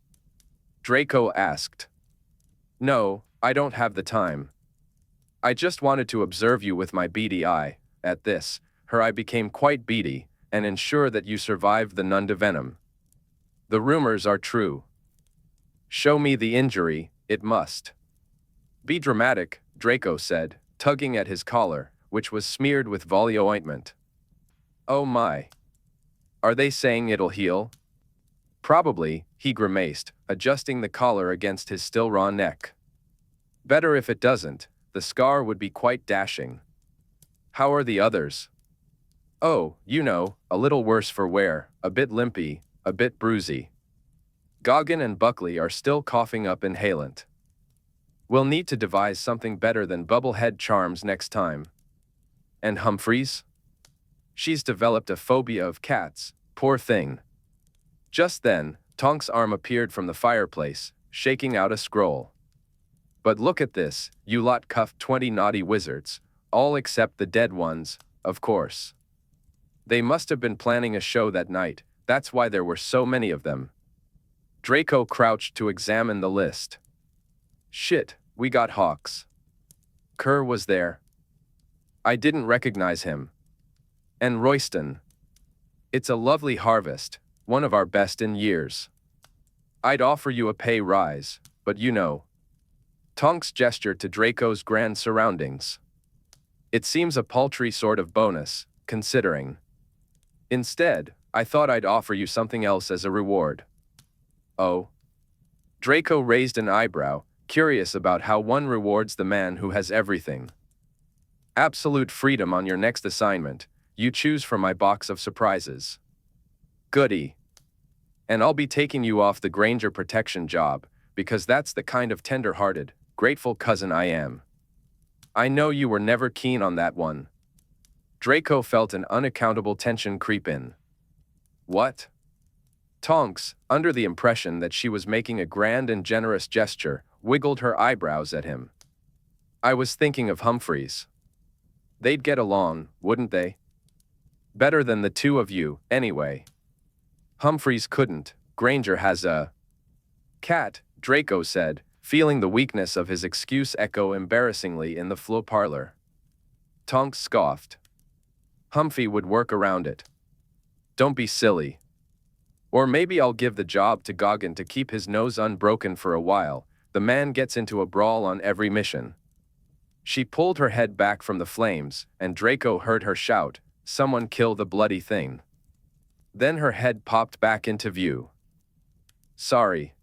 Speaker 1: Draco asked. No, I don't have the time. I just wanted to observe you with my beady eye. At this, her eye became quite beady, and ensure that you survived the Nunda venom. The rumors are true. Show me the injury, it must. Be dramatic, Draco said, tugging at his collar, which was smeared with Volio ointment. Oh my. Are they saying it'll heal? Probably, he grimaced, adjusting the collar against his still raw neck. Better if it doesn't, the scar would be quite dashing. How are the others? Oh, you know, a little worse for wear, a bit limpy, a bit bruisey. Goggin and Buckley are still coughing up inhalant. We'll need to devise something better than bubblehead charms next time. And Humphreys? She's developed a phobia of cats, poor thing. Just then, Tonks' arm appeared from the fireplace, shaking out a scroll. But look at this, you lot cuffed 20 naughty wizards, all except the dead ones, of course. They must have been planning a show that night, that's why there were so many of them. Draco crouched to examine the list. Shit, we got Hawks. Kerr was there. I didn't recognize him. And Royston. It's a lovely harvest, one of our best in years. I'd offer you a pay rise, but you know. Tonks gestured to Draco's grand surroundings. It seems a paltry sort of bonus, considering. Instead, I thought I'd offer you something else as a reward. Oh? Draco raised an eyebrow, curious about how one rewards the man who has everything. Absolute freedom on your next assignment, you choose from my box of surprises. Goody. And I'll be taking you off the Granger protection job, because that's the kind of tender-hearted, grateful cousin I am. I know you were never keen on that one. Draco felt an unaccountable tension creep in. What? Tonks, under the impression that she was making a grand and generous gesture, wiggled her eyebrows at him. I was thinking of Humphreys. They'd get along, wouldn't they? Better than the two of you, anyway. Humphreys couldn't. Granger has a cat, Draco said, feeling the weakness of his excuse echo embarrassingly in the floor parlor. Tonks scoffed. Humphrey would work around it. Don't be silly. Or maybe I'll give the job to Goggin to keep his nose unbroken for a while. The man gets into a brawl on every mission. She pulled her head back from the flames, and Draco heard her shout, "Someone kill the bloody thing." Then her head popped back into view. Sorry.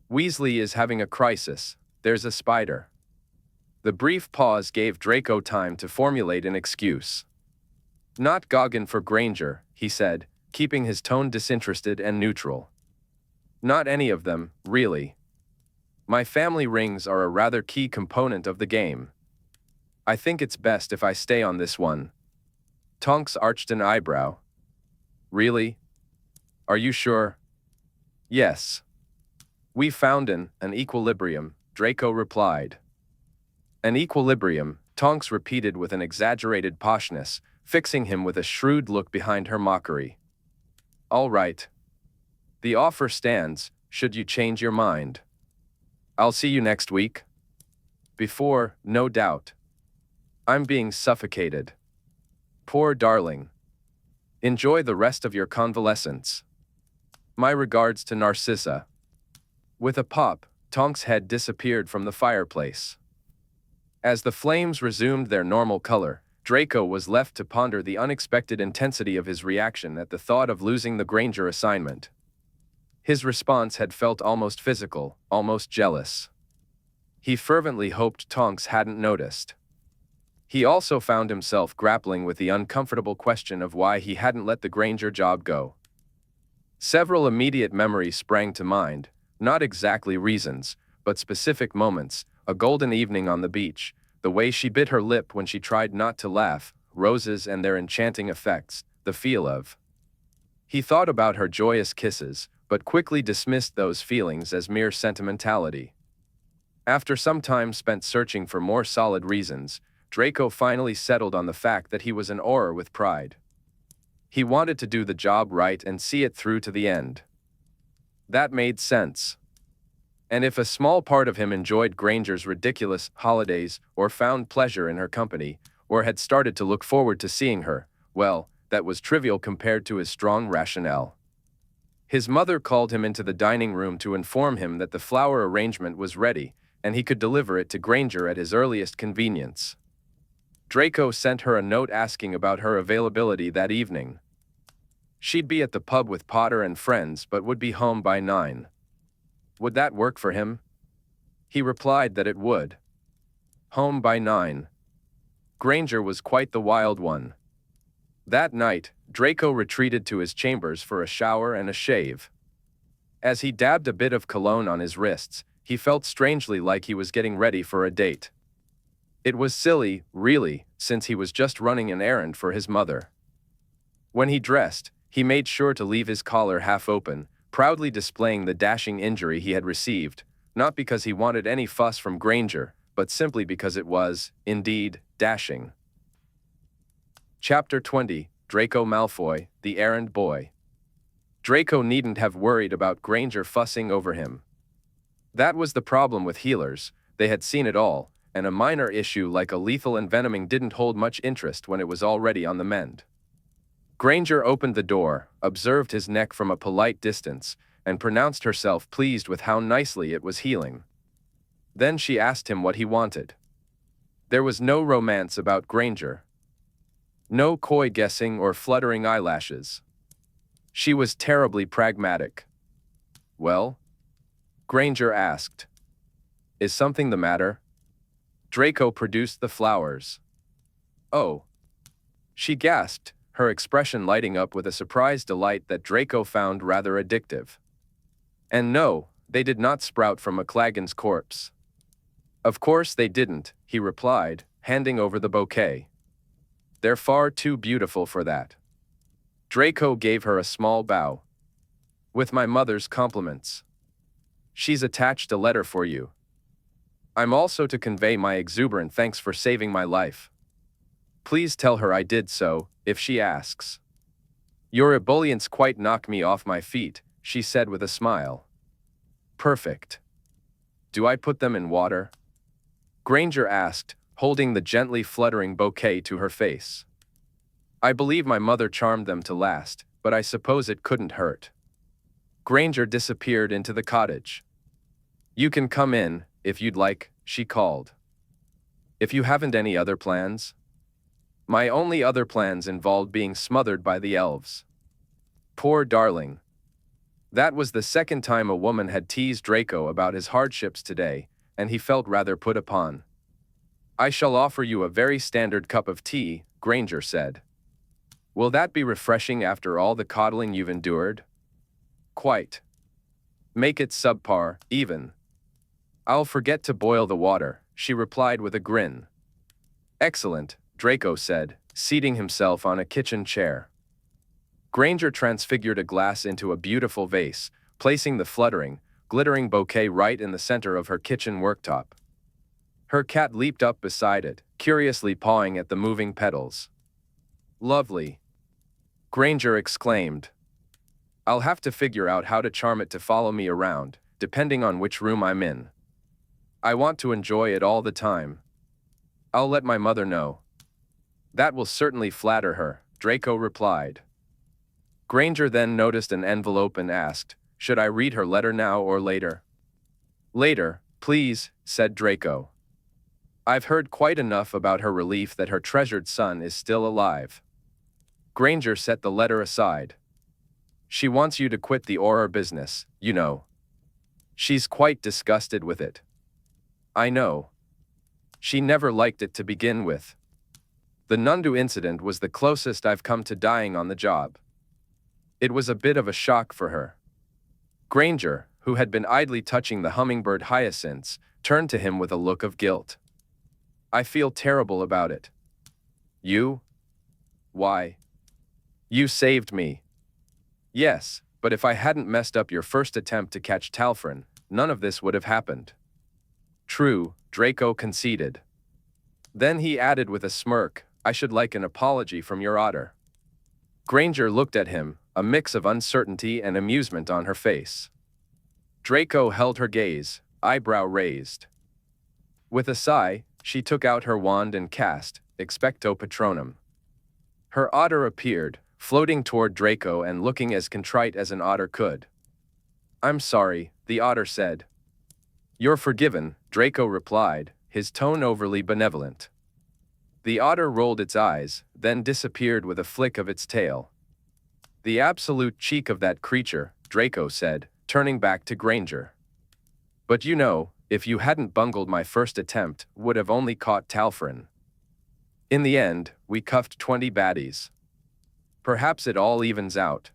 Speaker 1: Weasley is having a crisis. There's a spider. The brief pause gave Draco time to formulate an excuse. Not Goggin for Granger, he said, keeping his tone disinterested and neutral. Not any of them, really. My family rings are a rather key component of the game. I think it's best if I stay on this one. Tonks arched an eyebrow. Really? Are you sure? Yes. We found an equilibrium, Draco replied. An equilibrium, Tonks repeated with an exaggerated poshness, fixing him with a shrewd look behind her mockery. All right. The offer stands, should you change your mind. I'll see you next week. Before, no doubt. I'm being suffocated. Poor darling. Enjoy the rest of your convalescence. My regards to Narcissa. With a pop, Tonks' head disappeared from the fireplace. As the flames resumed their normal color, Draco was left to ponder the unexpected intensity of his reaction at the thought of losing the Granger assignment. His response had felt almost physical, almost jealous. He fervently hoped Tonks hadn't noticed. He also found himself grappling with the uncomfortable question of why he hadn't let the Granger job go. Several immediate memories sprang to mind, not exactly reasons, but specific moments, a golden evening on the beach, the way she bit her lip when she tried not to laugh, roses and their enchanting effects, the feel of. He thought about her joyous kisses, but quickly dismissed those feelings as mere sentimentality. After some time spent searching for more solid reasons, Draco finally settled on the fact that he was an Auror with pride. He wanted to do the job right and see it through to the end. That made sense. And if a small part of him enjoyed Granger's ridiculous holidays, or found pleasure in her company, or had started to look forward to seeing her, well, that was trivial compared to his strong rationale. His mother called him into the dining room to inform him that the flower arrangement was ready, and he could deliver it to Granger at his earliest convenience. Draco sent her a note asking about her availability that evening. She'd be at the pub with Potter and friends but would be home by 9. Would that work for him? He replied that it would. Home by 9. Granger was quite the wild one. That night, Draco retreated to his chambers for a shower and a shave. As he dabbed a bit of cologne on his wrists, he felt strangely like he was getting ready for a date. It was silly, really, since he was just running an errand for his mother. When he dressed, he made sure to leave his collar half open, proudly displaying the dashing injury he had received, not because he wanted any fuss from Granger, but simply because it was, indeed, dashing. Chapter 20, Draco Malfoy, the Errand Boy. Draco needn't have worried about Granger fussing over him. That was the problem with healers, they had seen it all, and a minor issue like a lethal envenoming didn't hold much interest when it was already on the mend. Granger opened the door, observed his neck from a polite distance, and pronounced herself pleased with how nicely it was healing. Then she asked him what he wanted. There was no romance about Granger. No coy guessing or fluttering eyelashes. She was terribly pragmatic. Well? Granger asked. Is something the matter? Draco produced the flowers. Oh. She gasped, her expression lighting up with a surprised delight that Draco found rather addictive. And no, they did not sprout from McLagan's corpse. Of course they didn't, he replied, handing over the bouquet. They're far too beautiful for that. Draco gave her a small bow. With my mother's compliments. She's attached a letter for you. I'm also to convey my exuberant thanks for saving my life. Please tell her I did so, if she asks. Your ebullience quite knocked me off my feet, she said with a smile. Perfect. Do I put them in water? Granger asked, holding the gently fluttering bouquet to her face. I believe my mother charmed them to last, but I suppose it couldn't hurt. Granger disappeared into the cottage. You can come in, if you'd like, she called. If you haven't any other plans? My only other plans involved being smothered by the elves. Poor darling. That was the second time a woman had teased Draco about his hardships today, and he felt rather put upon. I shall offer you a very standard cup of tea, Granger said. Will that be refreshing after all the coddling you've endured? Quite. Make it subpar, even. I'll forget to boil the water, she replied with a grin. Excellent, Draco said, seating himself on a kitchen chair. Granger transfigured a glass into a beautiful vase, placing the fluttering, glittering bouquet right in the center of her kitchen worktop. Her cat leaped up beside it, curiously pawing at the moving petals. Lovely. Granger exclaimed. I'll have to figure out how to charm it to follow me around, depending on which room I'm in. I want to enjoy it all the time. I'll let my mother know. That will certainly flatter her, Draco replied. Granger then noticed an envelope and asked, should I read her letter now or later? Later, please, said Draco. I've heard quite enough about her relief that her treasured son is still alive. Granger set the letter aside. She wants you to quit the Auror business, you know. She's quite disgusted with it. I know. She never liked it to begin with. The Nundu incident was the closest I've come to dying on the job. It was a bit of a shock for her. Granger, who had been idly touching the hummingbird hyacinths, turned to him with a look of guilt. I feel terrible about it. You? Why? You saved me. Yes, but if I hadn't messed up your first attempt to catch Talfrin, none of this would have happened. True, Draco conceded. Then he added with a smirk, I should like an apology from your otter. Granger looked at him, a mix of uncertainty and amusement on her face. Draco held her gaze, eyebrow raised. With a sigh, she took out her wand and cast, Expecto Patronum. Her otter appeared, floating toward Draco and looking as contrite as an otter could. I'm sorry, the otter said. You're forgiven, Draco replied, his tone overly benevolent. The otter rolled its eyes, then disappeared with a flick of its tail. The absolute cheek of that creature, Draco said, turning back to Granger. But you know, if you hadn't bungled my first attempt, would have only caught Talfrin. In the end, we cuffed 20 baddies. Perhaps it all evens out.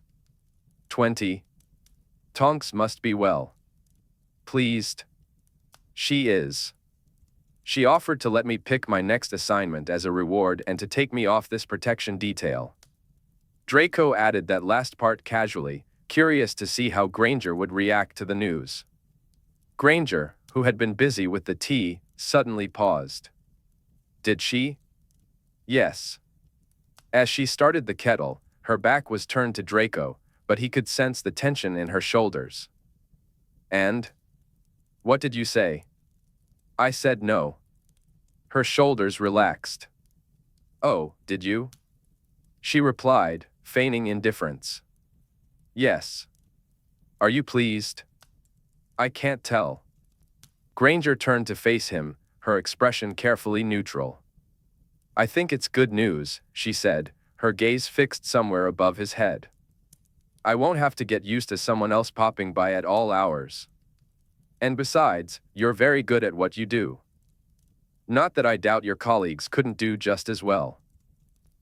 Speaker 1: 20. Tonks must be well pleased. She is. She offered to let me pick my next assignment as a reward and to take me off this protection detail. Draco added that last part casually, curious to see how Granger would react to the news. Granger, who had been busy with the tea, suddenly paused. Did she? Yes. As she started the kettle, her back was turned to Draco, but he could sense the tension in her shoulders. And? What did you say? I said no. Her shoulders relaxed. Oh, did you? She replied, feigning indifference. Yes. Are you pleased? I can't tell. Granger turned to face him, her expression carefully neutral. I think it's good news, she said, her gaze fixed somewhere above his head. I won't have to get used to someone else popping by at all hours. And besides, you're very good at what you do. Not that I doubt your colleagues couldn't do just as well.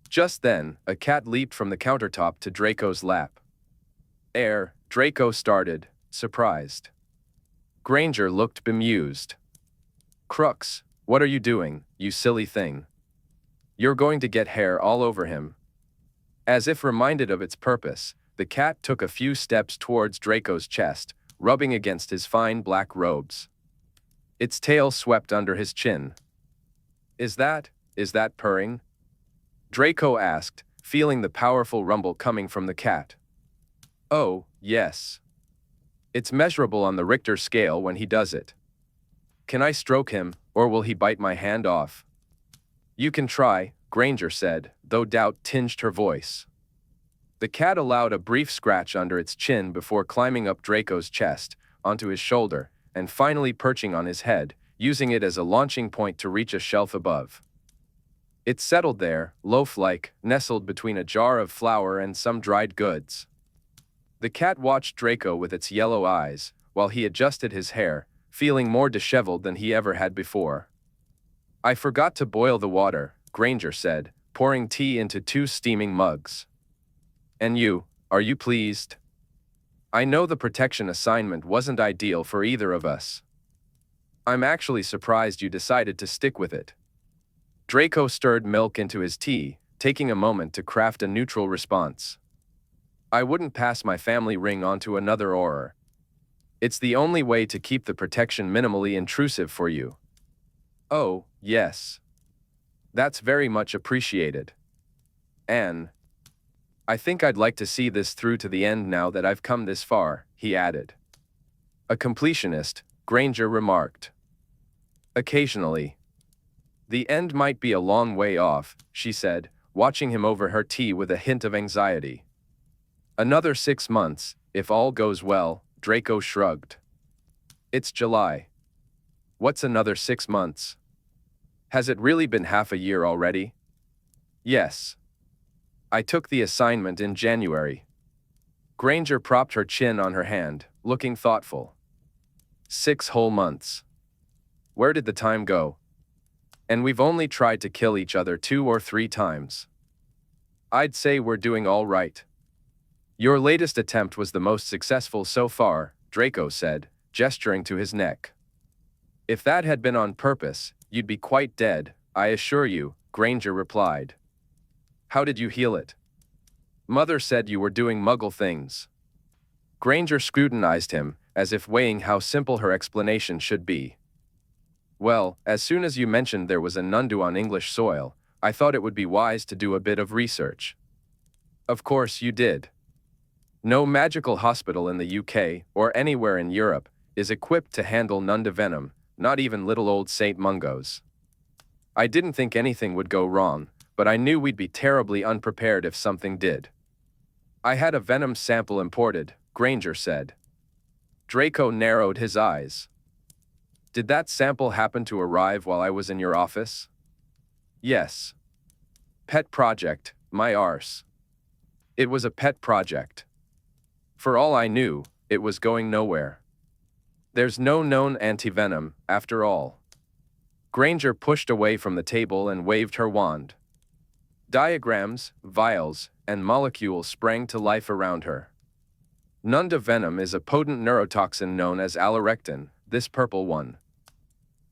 Speaker 1: Just then, a cat leaped from the countertop to Draco's lap. Draco started, surprised. Granger looked bemused. Crux, what are you doing, you silly thing? You're going to get hair all over him. As if reminded of its purpose, the cat took a few steps towards Draco's chest, rubbing against his fine black robes. Its tail swept under his chin. Is that purring? Draco asked, feeling the powerful rumble coming from the cat. Oh, yes. It's measurable on the Richter scale when he does it. Can I stroke him, or will he bite my hand off? You can try, Granger said, though doubt tinged her voice. The cat allowed a brief scratch under its chin before climbing up Draco's chest, onto his shoulder, and finally perching on his head, using it as a launching point to reach a shelf above. It settled there, loaf-like, nestled between a jar of flour and some dried goods. The cat watched Draco with its yellow eyes, while he adjusted his hair, feeling more disheveled than he ever had before. I forgot to boil the water, Granger said, pouring tea into 2 steaming mugs. And you, are you pleased? I know the protection assignment wasn't ideal for either of us. I'm actually surprised you decided to stick with it. Draco stirred milk into his tea, taking a moment to craft a neutral response. I wouldn't pass my family ring on to another Auror. It's the only way to keep the protection minimally intrusive for you. Oh, yes. That's very much appreciated. Anne, I think I'd like to see this through to the end now that I've come this far, he added. A completionist, Granger remarked. Occasionally. The end might be a long way off, she said, watching him over her tea with a hint of anxiety. Another 6 months, if all goes well, Draco shrugged. It's July. What's another 6 months? Has it really been half a year already? Yes. I took the assignment in January. Granger propped her chin on her hand, looking thoughtful. 6 whole months. Where did the time go? And we've only tried to kill each other 2 or 3 times. I'd say we're doing all right. Your latest attempt was the most successful so far, Draco said, gesturing to his neck. If that had been on purpose, you'd be quite dead, I assure you, Granger replied. How did you heal it? Mother said you were doing muggle things. Granger scrutinized him, as if weighing how simple her explanation should be. Well, as soon as you mentioned there was a Nundu on English soil, I thought it would be wise to do a bit of research. Of course you did. No magical hospital in the UK, or anywhere in Europe, is equipped to handle Nunda venom, not even little old St. Mungo's. I didn't think anything would go wrong, but I knew we'd be terribly unprepared if something did. I had a venom sample imported, Granger said. Draco narrowed his eyes. Did that sample happen to arrive while I was in your office? Yes. Pet project, my arse. It was a pet project. For all I knew, it was going nowhere. There's no known antivenom, after all. Granger pushed away from the table and waved her wand. Diagrams, vials, and molecules sprang to life around her. Nunda venom is a potent neurotoxin known as alorectin, this purple one.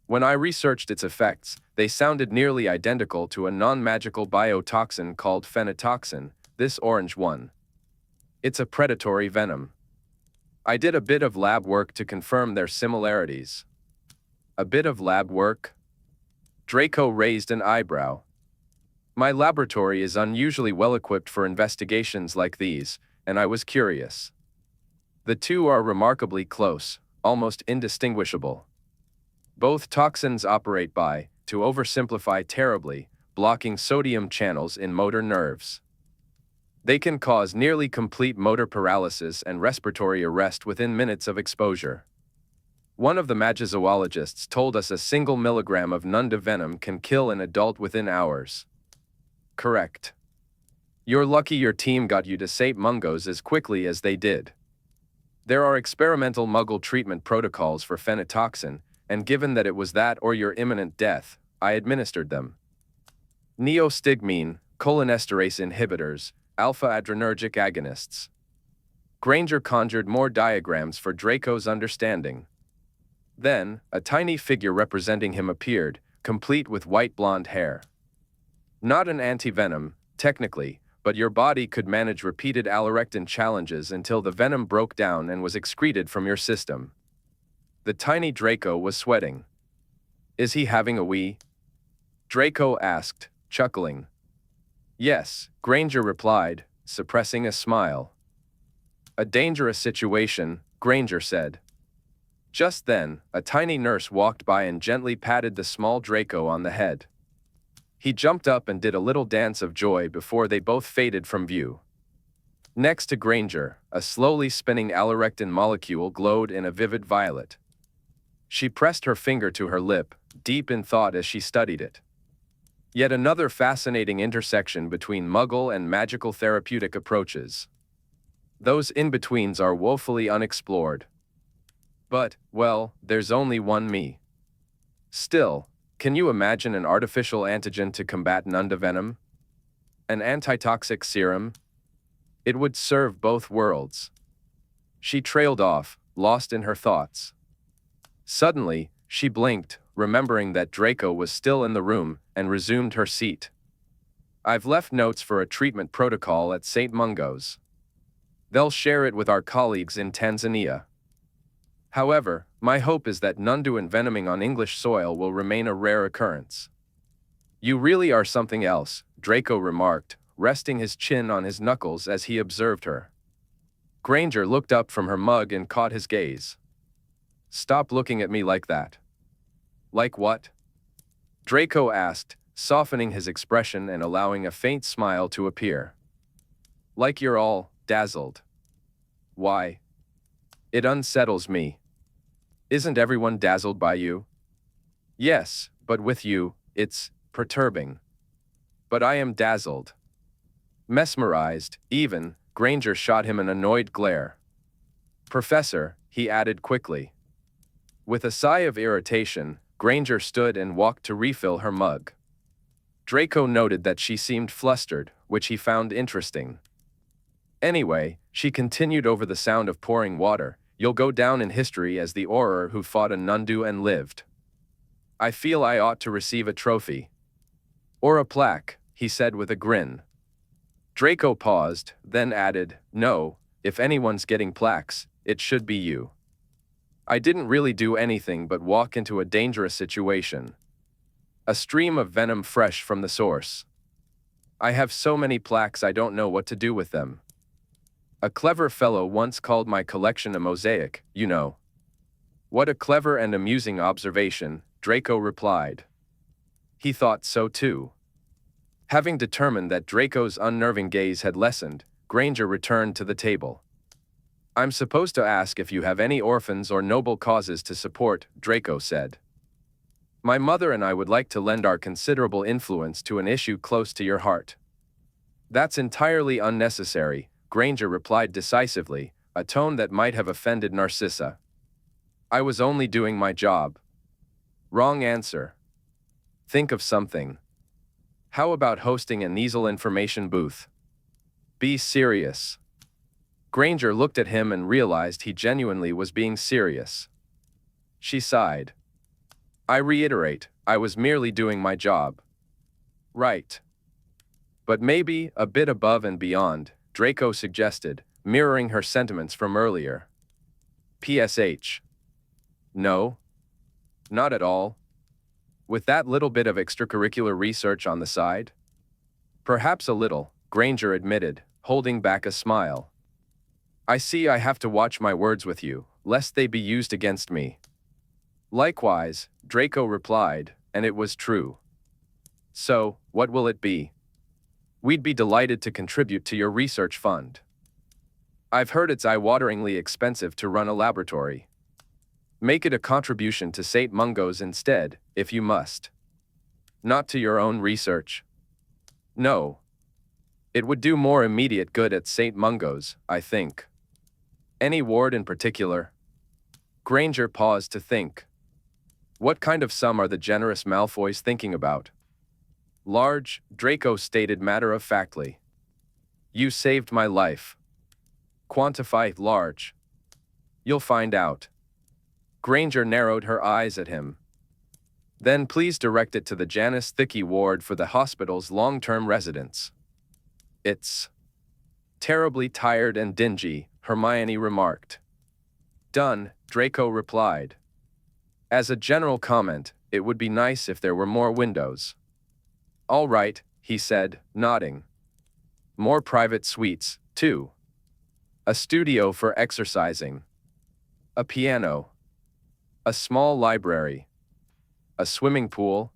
Speaker 1: When I researched its effects, they sounded nearly identical to a non-magical biotoxin called phenatoxin, this orange one. It's a predatory venom. I did a bit of lab work to confirm their similarities. A bit of lab work? Draco raised an eyebrow. My laboratory is unusually well-equipped for investigations like these, and I was curious. The two are remarkably close, almost indistinguishable. Both toxins operate by, to oversimplify terribly, blocking sodium channels in motor nerves. They can cause nearly complete motor paralysis and respiratory arrest within minutes of exposure. One of the magizoologists told us a single milligram of Nunda venom can kill an adult within hours. Correct. You're lucky your team got you to St. Mungo's as quickly as they did. There are experimental muggle treatment protocols for phenatoxin, and given that it was that or your imminent death, I administered them. Neostigmine, cholinesterase inhibitors, alpha-adrenergic agonists. Granger conjured more diagrams for Draco's understanding. Then, a tiny figure representing him appeared, complete with white blonde hair. Not an antivenom, technically, but your body could manage repeated alorectin challenges until the venom broke down and was excreted from your system. The tiny Draco was sweating. Is he having a wee? Draco asked, chuckling. Yes, Granger replied, suppressing a smile. A dangerous situation, Granger said. Just then, a tiny nurse walked by and gently patted the small Draco on the head. He jumped up and did a little dance of joy before they both faded from view. Next to Granger, a slowly spinning allorectin molecule glowed in a vivid violet. She pressed her finger to her lip, deep in thought as she studied it. Yet another fascinating intersection between Muggle and magical therapeutic approaches. Those in-betweens are woefully unexplored. But, well, there's only one me. Still, can you imagine an artificial antigen to combat Nundavenom? An antitoxic serum? It would serve both worlds. She trailed off, lost in her thoughts. Suddenly, she blinked, remembering that Draco was still in the room, and resumed her seat. I've left notes for a treatment protocol at St. Mungo's. They'll share it with our colleagues in Tanzania. However, my hope is that Nundu envenoming on English soil will remain a rare occurrence. You really are something else, Draco remarked, resting his chin on his knuckles as he observed her. Granger looked up from her mug and caught his gaze. Stop looking at me like that. Like what? Draco asked, softening his expression and allowing a faint smile to appear. Like you're all dazzled. Why? It unsettles me. Isn't everyone dazzled by you? Yes, but with you, it's perturbing. But I am dazzled. Mesmerized, even, Granger shot him an annoyed glare. Professor, he added quickly. With a sigh of irritation, Granger stood and walked to refill her mug. Draco noted that she seemed flustered, which he found interesting. Anyway, she continued over the sound of pouring water, you'll go down in history as the Auror who fought a Nundu and lived. I feel I ought to receive a trophy. Or a plaque, he said with a grin. Draco paused, then added, no, if anyone's getting plaques, it should be you. I didn't really do anything but walk into a dangerous situation. A stream of venom fresh from the source. I have so many plaques I don't know what to do with them. A clever fellow once called my collection a mosaic, you know. What a clever and amusing observation, Draco replied. He thought so too. Having determined that Draco's unnerving gaze had lessened, Granger returned to the table. I'm supposed to ask if you have any orphans or noble causes to support, Draco said. My mother and I would like to lend our considerable influence to an issue close to your heart. That's entirely unnecessary, Granger replied decisively, a tone that might have offended Narcissa. I was only doing my job. Wrong answer. Think of something. How about hosting an easel information booth? Be serious. Granger looked at him and realized he genuinely was being serious. She sighed. I reiterate, I was merely doing my job. Right. But maybe a bit above and beyond, Draco suggested, mirroring her sentiments from earlier. PSH. No. Not at all. With that little bit of extracurricular research on the side? Perhaps a little, Granger admitted, holding back a smile. I see I have to watch my words with you, lest they be used against me. Likewise, Draco replied, and it was true. So, what will it be? We'd be delighted to contribute to your research fund. I've heard it's eye-wateringly expensive to run a laboratory. Make it a contribution to St. Mungo's instead, if you must. Not to your own research. No. It would do more immediate good at St. Mungo's, I think. Any ward in particular? Granger paused to think. What kind of sum are the generous Malfoys thinking about? Large, Draco stated matter-of-factly. You saved my life. Quantify large. You'll find out. Granger narrowed her eyes at him. Then please direct it to the Janus Thicky ward for the hospital's long-term residents. It's terribly tired and dingy, Hermione remarked. Done, Draco replied. As a general comment, it would be nice if there were more windows. All right, he said, nodding. More private suites, too. A studio for exercising. A piano. A small library. A swimming pool.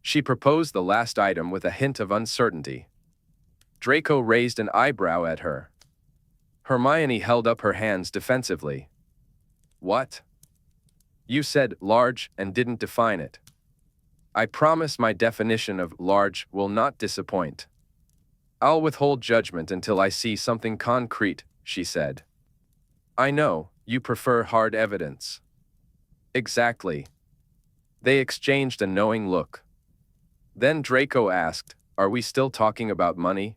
Speaker 1: She proposed the last item with a hint of uncertainty. Draco raised an eyebrow at her. Hermione held up her hands defensively. What? You said large and didn't define it. I promise my definition of large will not disappoint. I'll withhold judgment until I see something concrete, she said. I know, you prefer hard evidence. Exactly. They exchanged a knowing look. Then Draco asked, Are we still talking about money?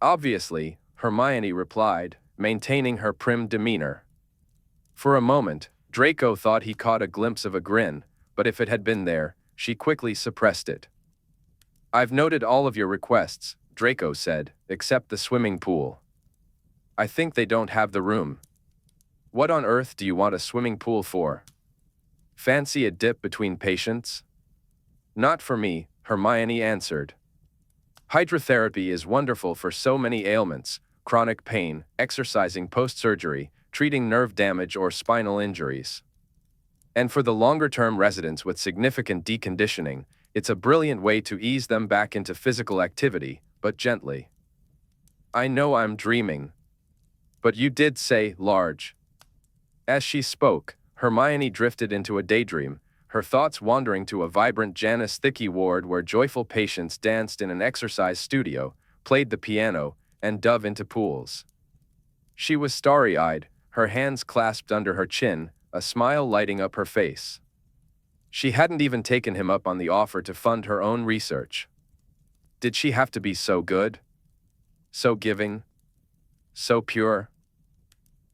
Speaker 1: Obviously, Hermione replied, maintaining her prim demeanor. For a moment, Draco thought he caught a glimpse of a grin, but if it had been there, she quickly suppressed it. I've noted all of your requests, Draco said, except the swimming pool. I think they don't have the room. What on earth do you want a swimming pool for? Fancy a dip between patients? Not for me, Hermione answered. Hydrotherapy is wonderful for so many ailments, chronic pain, exercising post-surgery, treating nerve damage or spinal injuries. And for the longer-term residents with significant deconditioning, it's a brilliant way to ease them back into physical activity, but gently. I know I'm dreaming. But you did say large. As she spoke, Hermione drifted into a daydream, her thoughts wandering to a vibrant Janus Thicky ward where joyful patients danced in an exercise studio, played the piano, and dove into pools. She was starry-eyed, her hands clasped under her chin, a smile lighting up her face. She hadn't even taken him up on the offer to fund her own research. Did she have to be so good? So giving? So pure?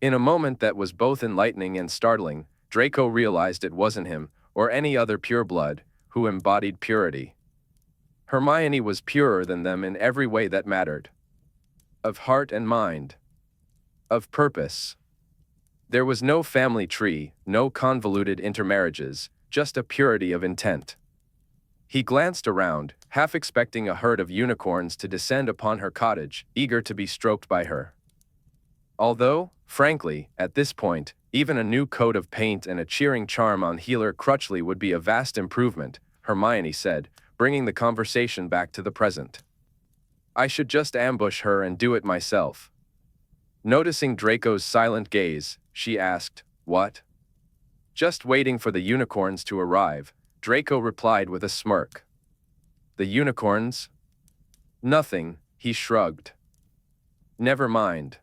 Speaker 1: In a moment that was both enlightening and startling, Draco realized it wasn't him, or any other pureblood, who embodied purity. Hermione was purer than them in every way that mattered. Of heart and mind. Of purpose. There was no family tree, no convoluted intermarriages, just a purity of intent. He glanced around, half expecting a herd of unicorns to descend upon her cottage, eager to be stroked by her. Although, frankly, at this point, even a new coat of paint and a cheering charm on Healer Crutchley would be a vast improvement, Hermione said, bringing the conversation back to the present. I should just ambush her and do it myself. Noticing Draco's silent gaze, she asked, What? Just waiting for the unicorns to arrive, Draco replied with a smirk. The unicorns? Nothing, he shrugged. Never mind.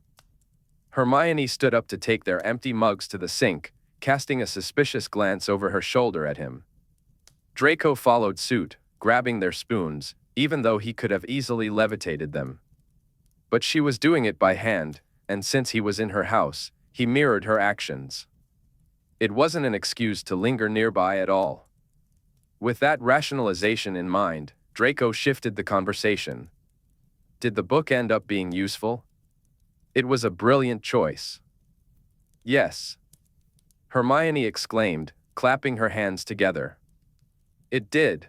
Speaker 1: Hermione stood up to take their empty mugs to the sink, casting a suspicious glance over her shoulder at him. Draco followed suit, grabbing their spoons, even though he could have easily levitated them. But she was doing it by hand, and since he was in her house, he mirrored her actions. It wasn't an excuse to linger nearby at all. With that rationalization in mind, Draco shifted the conversation. Did the book end up being useful? It was a brilliant choice. Yes. Hermione exclaimed, clapping her hands together. It did.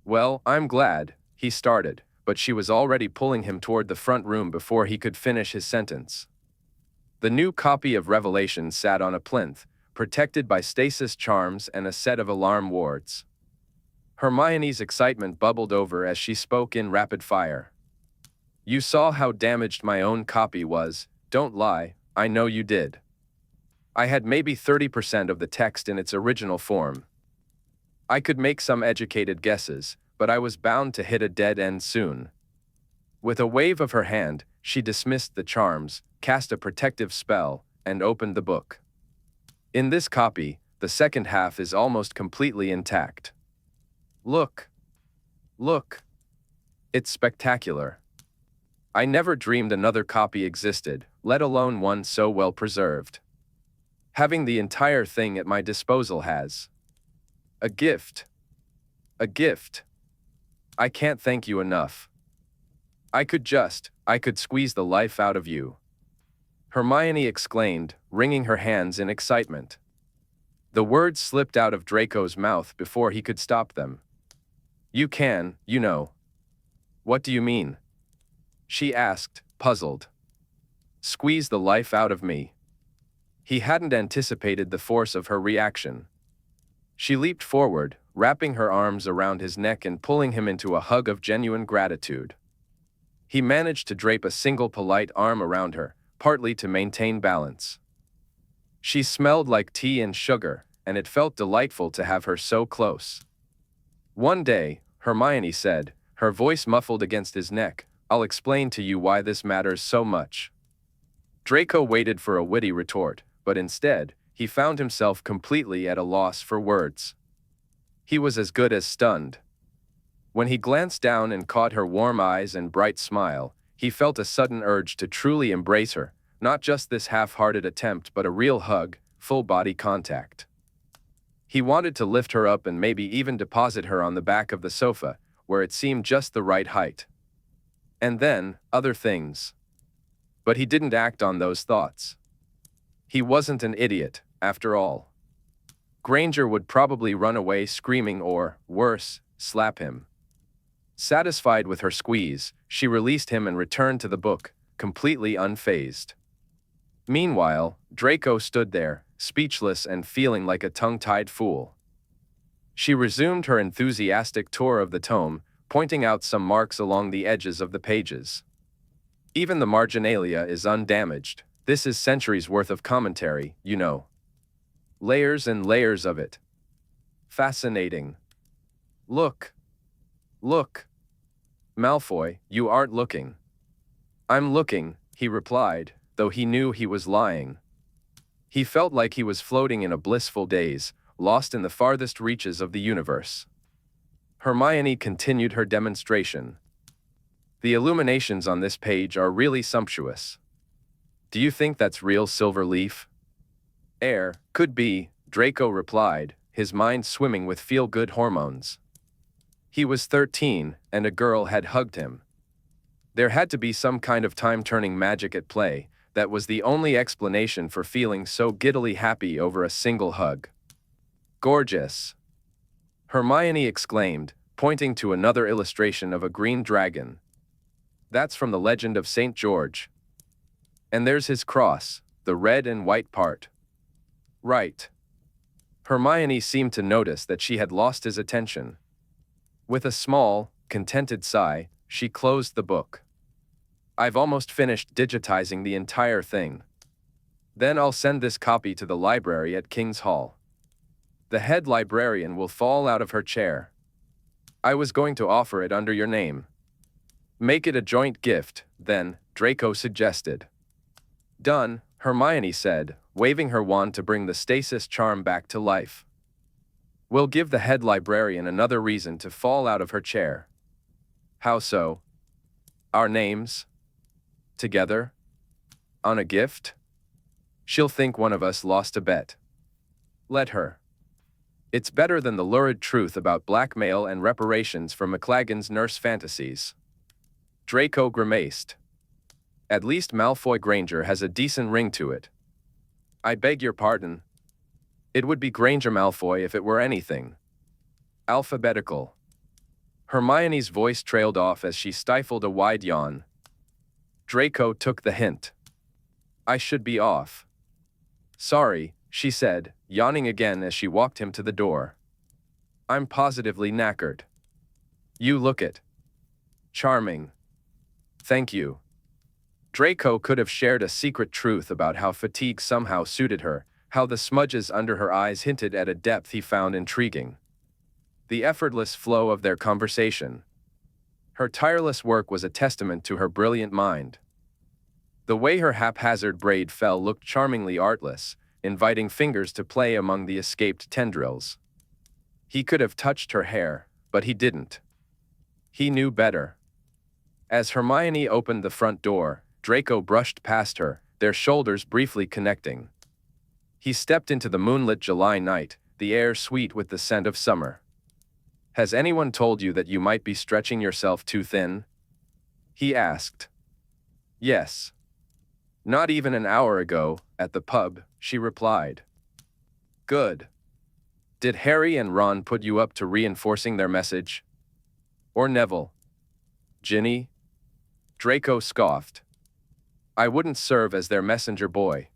Speaker 1: Well, I'm glad, he started, but she was already pulling him toward the front room before he could finish his sentence. The new copy of Revelation sat on a plinth, protected by stasis charms and a set of alarm wards. Hermione's excitement bubbled over as she spoke in rapid fire. You saw how damaged my own copy was, don't lie, I know you did. I had maybe 30% of the text in its original form. I could make some educated guesses, but I was bound to hit a dead end soon. With a wave of her hand, she dismissed the charms, cast a protective spell, and opened the book. In this copy, the second half is almost completely intact. Look. Look. It's spectacular. I never dreamed another copy existed, let alone one so well preserved. Having the entire thing at my disposal has. A gift. A gift. I can't thank you enough. I could squeeze the life out of you. Hermione exclaimed, wringing her hands in excitement. The words slipped out of Draco's mouth before he could stop them. You can, you know. What do you mean? She asked, puzzled. Squeeze the life out of me. He hadn't anticipated the force of her reaction. She leaped forward, wrapping her arms around his neck and pulling him into a hug of genuine gratitude. He managed to drape a single polite arm around her, partly to maintain balance. She smelled like tea and sugar, and it felt delightful to have her so close. One day, Hermione said, her voice muffled against his neck, I'll explain to you why this matters so much. Draco waited for a witty retort, but instead, he found himself completely at a loss for words. He was as good as stunned. When he glanced down and caught her warm eyes and bright smile, he felt a sudden urge to truly embrace her, not just this half-hearted attempt but a real hug, full-body contact. He wanted to lift her up and maybe even deposit her on the back of the sofa, where it seemed just the right height. And then, other things. But he didn't act on those thoughts. He wasn't an idiot, after all. Granger would probably run away screaming or, worse, slap him. Satisfied with her squeeze, she released him and returned to the book, completely unfazed. Meanwhile, Draco stood there, speechless and feeling like a tongue-tied fool. She resumed her enthusiastic tour of the tome, pointing out some marks along the edges of the pages. Even the marginalia is undamaged. This is centuries' worth of commentary, you know. Layers and layers of it. Fascinating. Look. Look. Malfoy, you aren't looking. I'm looking, he replied, though he knew he was lying. He felt like he was floating in a blissful daze, lost in the farthest reaches of the universe. Hermione continued her demonstration. The illuminations on this page are really sumptuous. Do you think that's real silver leaf? Air, could be, Draco replied, his mind swimming with feel-good hormones. He was 13, and a girl had hugged him. There had to be some kind of time-turning magic at play. That was the only explanation for feeling so giddily happy over a single hug. Gorgeous! Hermione exclaimed, pointing to another illustration of a green dragon. That's from the legend of St. George. And there's his cross, the red and white part. Right. Hermione seemed to notice that she had lost his attention. With a small, contented sigh, she closed the book. I've almost finished digitizing the entire thing. Then I'll send this copy to the library at King's Hall. The head librarian will fall out of her chair. I was going to offer it under your name. Make it a joint gift, then, Draco suggested. Done, Hermione said, waving her wand to bring the stasis charm back to life. We'll give the head librarian another reason to fall out of her chair. How so? Our names? Together? On a gift? She'll think one of us lost a bet. Let her. It's better than the lurid truth about blackmail and reparations for McLagan's nurse fantasies. Draco grimaced. At least Malfoy Granger has a decent ring to it. I beg your pardon. It would be Granger Malfoy if it were anything. Alphabetical. Hermione's voice trailed off as she stifled a wide yawn. Draco took the hint. I should be off. Sorry, she said, yawning again as she walked him to the door. I'm positively knackered. You look it. Charming. Thank you. Draco could have shared a secret truth about how fatigue somehow suited her, how the smudges under her eyes hinted at a depth he found intriguing. The effortless flow of their conversation. Her tireless work was a testament to her brilliant mind. The way her haphazard braid fell looked charmingly artless, inviting fingers to play among the escaped tendrils. He could have touched her hair, but he didn't. He knew better. As Hermione opened the front door, Draco brushed past her, their shoulders briefly connecting. He stepped into the moonlit July night, the air sweet with the scent of summer. Has anyone told you that you might be stretching yourself too thin? He asked. Yes. Not even an hour ago, at the pub, she replied. Good. Did Harry and Ron put you up to reinforcing their message? Or Neville? Ginny? Draco scoffed. I wouldn't serve as their messenger boy.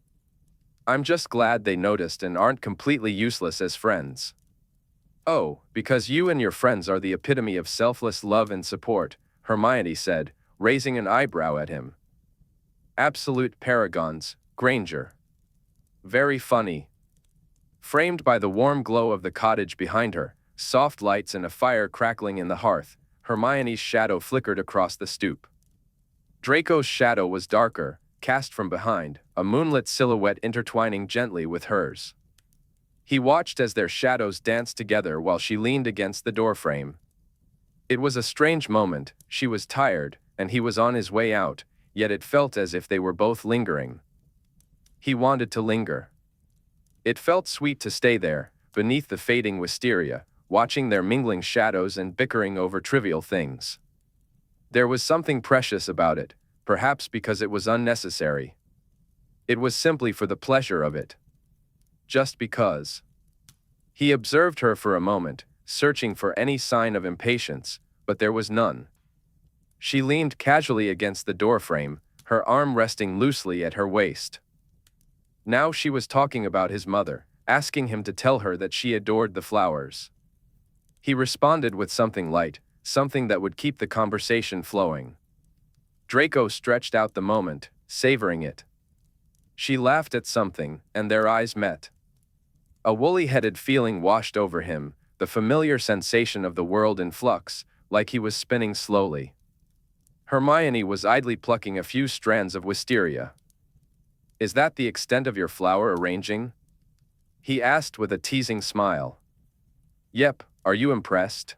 Speaker 1: I'm just glad they noticed and aren't completely useless as friends. Oh, because you and your friends are the epitome of selfless love and support, Hermione said, raising an eyebrow at him. Absolute paragons, Granger. Very funny. Framed by the warm glow of the cottage behind her, soft lights and a fire crackling in the hearth, Hermione's shadow flickered across the stoop. Draco's shadow was darker, cast from behind, a moonlit silhouette intertwining gently with hers. He watched as their shadows danced together while she leaned against the doorframe. It was a strange moment. She was tired, and he was on his way out, yet it felt as if they were both lingering. He wanted to linger. It felt sweet to stay there, beneath the fading wisteria, watching their mingling shadows and bickering over trivial things. There was something precious about it, perhaps because it was unnecessary. It was simply for the pleasure of it. Just because. He observed her for a moment, searching for any sign of impatience, but there was none. She leaned casually against the doorframe, her arm resting loosely at her waist. Now she was talking about his mother, asking him to tell her that she adored the flowers. He responded with something light, something that would keep the conversation flowing. Draco stretched out the moment, savoring it. She laughed at something, and their eyes met. A woolly-headed feeling washed over him, the familiar sensation of the world in flux, like he was spinning slowly. Hermione was idly plucking a few strands of wisteria. Is that the extent of your flower arranging? He asked with a teasing smile. Yep, are you impressed?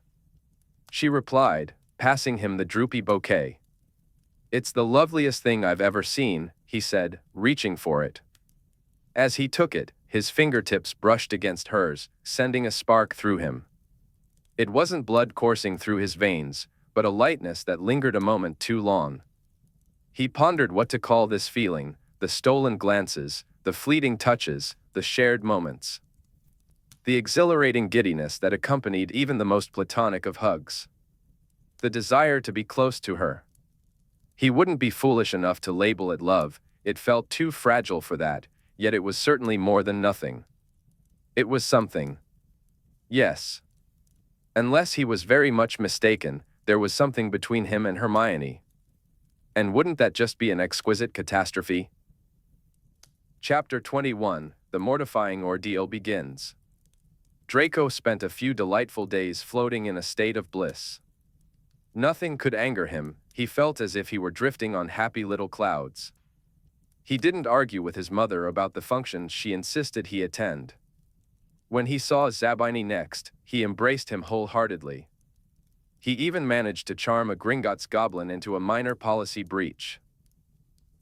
Speaker 1: She replied, passing him the droopy bouquet. It's the loveliest thing I've ever seen, he said, reaching for it. As he took it, his fingertips brushed against hers, sending a spark through him. It wasn't blood coursing through his veins, but a lightness that lingered a moment too long. He pondered what to call this feeling, the stolen glances, the fleeting touches, the shared moments. The exhilarating giddiness that accompanied even the most platonic of hugs. The desire to be close to her. He wouldn't be foolish enough to label it love, it felt too fragile for that, yet it was certainly more than nothing. It was something. Yes. Unless he was very much mistaken, there was something between him and Hermione. And wouldn't that just be an exquisite catastrophe? Chapter 21, The Mortifying Ordeal begins. Draco spent a few delightful days floating in a state of bliss. Nothing could anger him, he felt as if he were drifting on happy little clouds. He didn't argue with his mother about the functions she insisted he attend. When he saw Zabini next, he embraced him wholeheartedly. He even managed to charm a Gringotts goblin into a minor policy breach.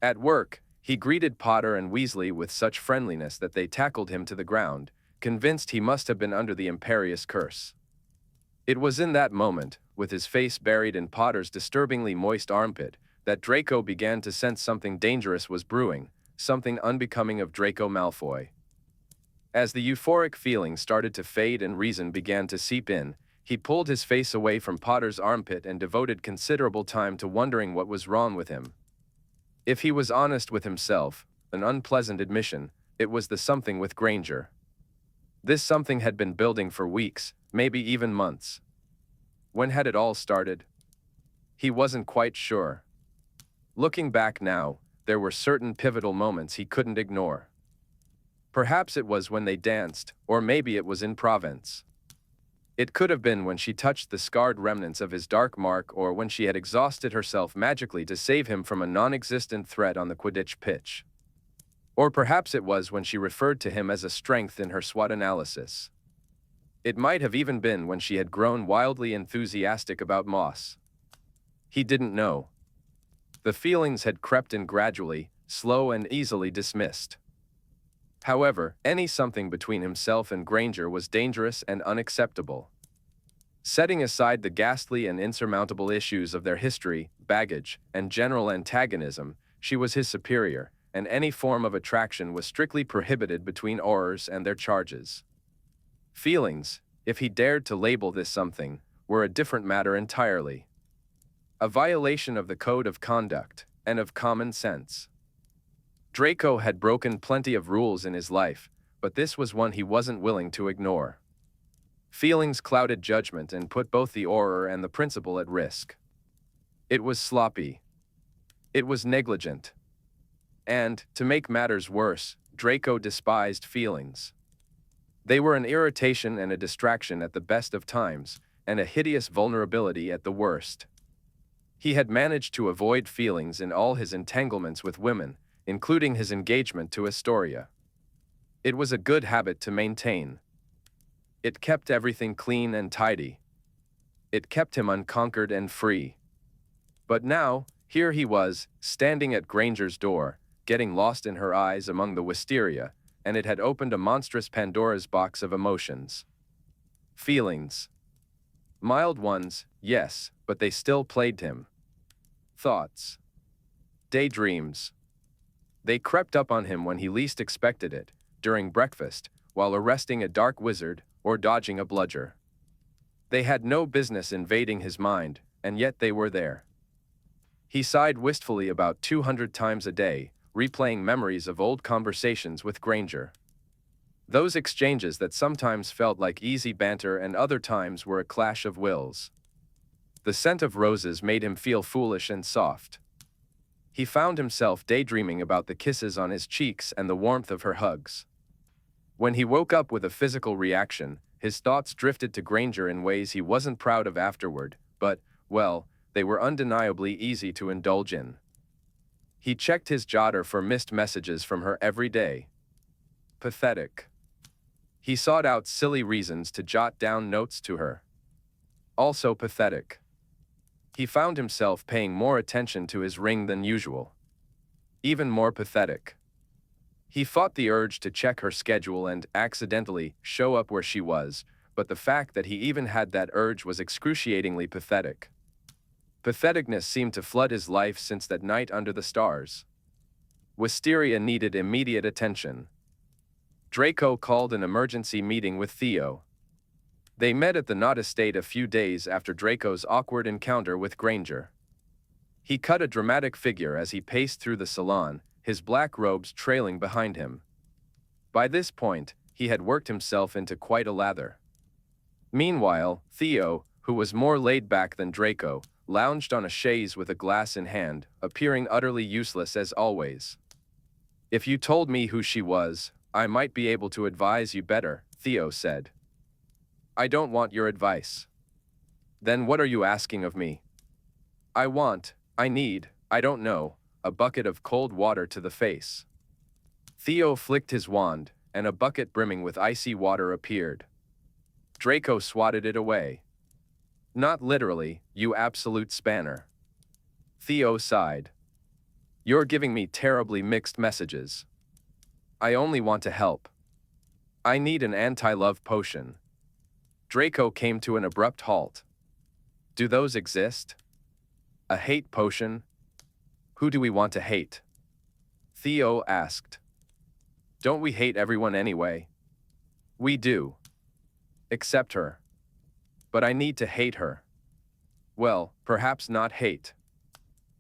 Speaker 1: At work, he greeted Potter and Weasley with such friendliness that they tackled him to the ground, convinced he must have been under the Imperious curse. It was in that moment, with his face buried in Potter's disturbingly moist armpit, that Draco began to sense something dangerous was brewing, something unbecoming of Draco Malfoy. As the euphoric feeling started to fade and reason began to seep in, he pulled his face away from Potter's armpit and devoted considerable time to wondering what was wrong with him. If he was honest with himself, an unpleasant admission, it was the something with Granger. This something had been building for weeks, maybe even months. When had it all started? He wasn't quite sure. Looking back now, there were certain pivotal moments he couldn't ignore. Perhaps it was when they danced, or maybe it was in Provence. It could have been when she touched the scarred remnants of his dark mark, or when she had exhausted herself magically to save him from a non-existent threat on the Quidditch pitch. Or perhaps it was when she referred to him as a strength in her SWOT analysis. It might have even been when she had grown wildly enthusiastic about Moss. He didn't know. The feelings had crept in gradually, slow and easily dismissed. However, any something between himself and Granger was dangerous and unacceptable. Setting aside the ghastly and insurmountable issues of their history, baggage, and general antagonism, she was his superior, and any form of attraction was strictly prohibited between Aurors and their charges. Feelings, if he dared to label this something, were a different matter entirely. A violation of the code of conduct and of common sense. Draco had broken plenty of rules in his life, but this was one he wasn't willing to ignore. Feelings clouded judgment and put both the Auror and the principal at risk. It was sloppy. It was negligent. And, to make matters worse, Draco despised feelings. They were an irritation and a distraction at the best of times, and a hideous vulnerability at the worst. He had managed to avoid feelings in all his entanglements with women, including his engagement to Astoria. It was a good habit to maintain. It kept everything clean and tidy. It kept him unconquered and free. But now, here he was, standing at Granger's door, getting lost in her eyes among the wisteria, and it had opened a monstrous Pandora's box of emotions. Feelings. Mild ones, yes, but they still plagued him. Thoughts. Daydreams. They crept up on him when he least expected it, during breakfast, while arresting a dark wizard or dodging a bludger. They had no business invading his mind, and yet they were there. He sighed wistfully about 200 times a day, replaying memories of old conversations with Granger. Those exchanges that sometimes felt like easy banter and other times were a clash of wills. The scent of roses made him feel foolish and soft. He found himself daydreaming about the kisses on his cheeks and the warmth of her hugs. When he woke up with a physical reaction, his thoughts drifted to Granger in ways he wasn't proud of afterward, but, well, they were undeniably easy to indulge in. He checked his jotter for missed messages from her every day. Pathetic. He sought out silly reasons to jot down notes to her. Also pathetic. He found himself paying more attention to his ring than usual. Even more pathetic. He fought the urge to check her schedule and, accidentally, show up where she was, but the fact that he even had that urge was excruciatingly pathetic. Patheticness seemed to flood his life since that night under the stars. Wisteria needed immediate attention. Draco called an emergency meeting with Theo. They met at the Knot Estate a few days after Draco's awkward encounter with Granger. He cut a dramatic figure as he paced through the salon, his black robes trailing behind him. By this point, he had worked himself into quite a lather. Meanwhile, Theo, who was more laid back than Draco, lounged on a chaise with a glass in hand, appearing utterly useless as always. "If you told me who she was, I might be able to advise you better," Theo said. "I don't want your advice." "Then what are you asking of me?" I need, I don't know, a bucket of cold water to the face." Theo flicked his wand, and a bucket brimming with icy water appeared. Draco swatted it away. "Not literally, you absolute spanner." Theo sighed. "You're giving me terribly mixed messages. I only want to help. I need an anti-love potion." Draco came to an abrupt halt. "Do those exist? A hate potion? Who do we want to hate?" Theo asked. "Don't we hate everyone anyway?" "We do. Except her. But I need to hate her. Well, perhaps not hate.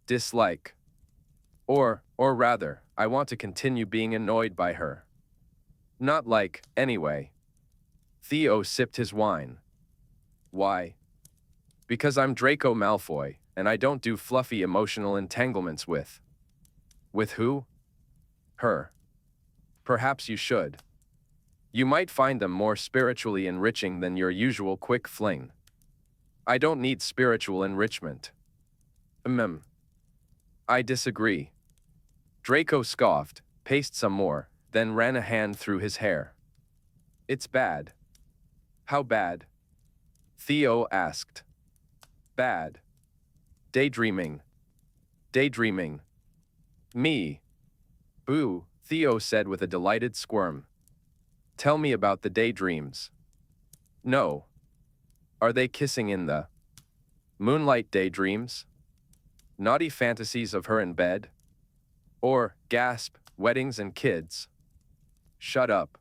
Speaker 1: Dislike. Or rather, I want to continue being annoyed by her. Not like, anyway." Theo sipped his wine. "Why?" "Because I'm Draco Malfoy, and I don't do fluffy emotional entanglements with." "With who?" "Her. Perhaps you should. You might find them more spiritually enriching than your usual quick fling." "I don't need spiritual enrichment." "I disagree." Draco scoffed, paced some more, then ran a hand through his hair. "It's bad." "How bad?" Theo asked. "Bad. Daydreaming. Daydreaming. Me." "Boo," Theo said with a delighted squirm. "Tell me about the daydreams." "No. Are they kissing in the moonlight daydreams? Naughty fantasies of her in bed? Or, gasp, weddings and kids?" "Shut up."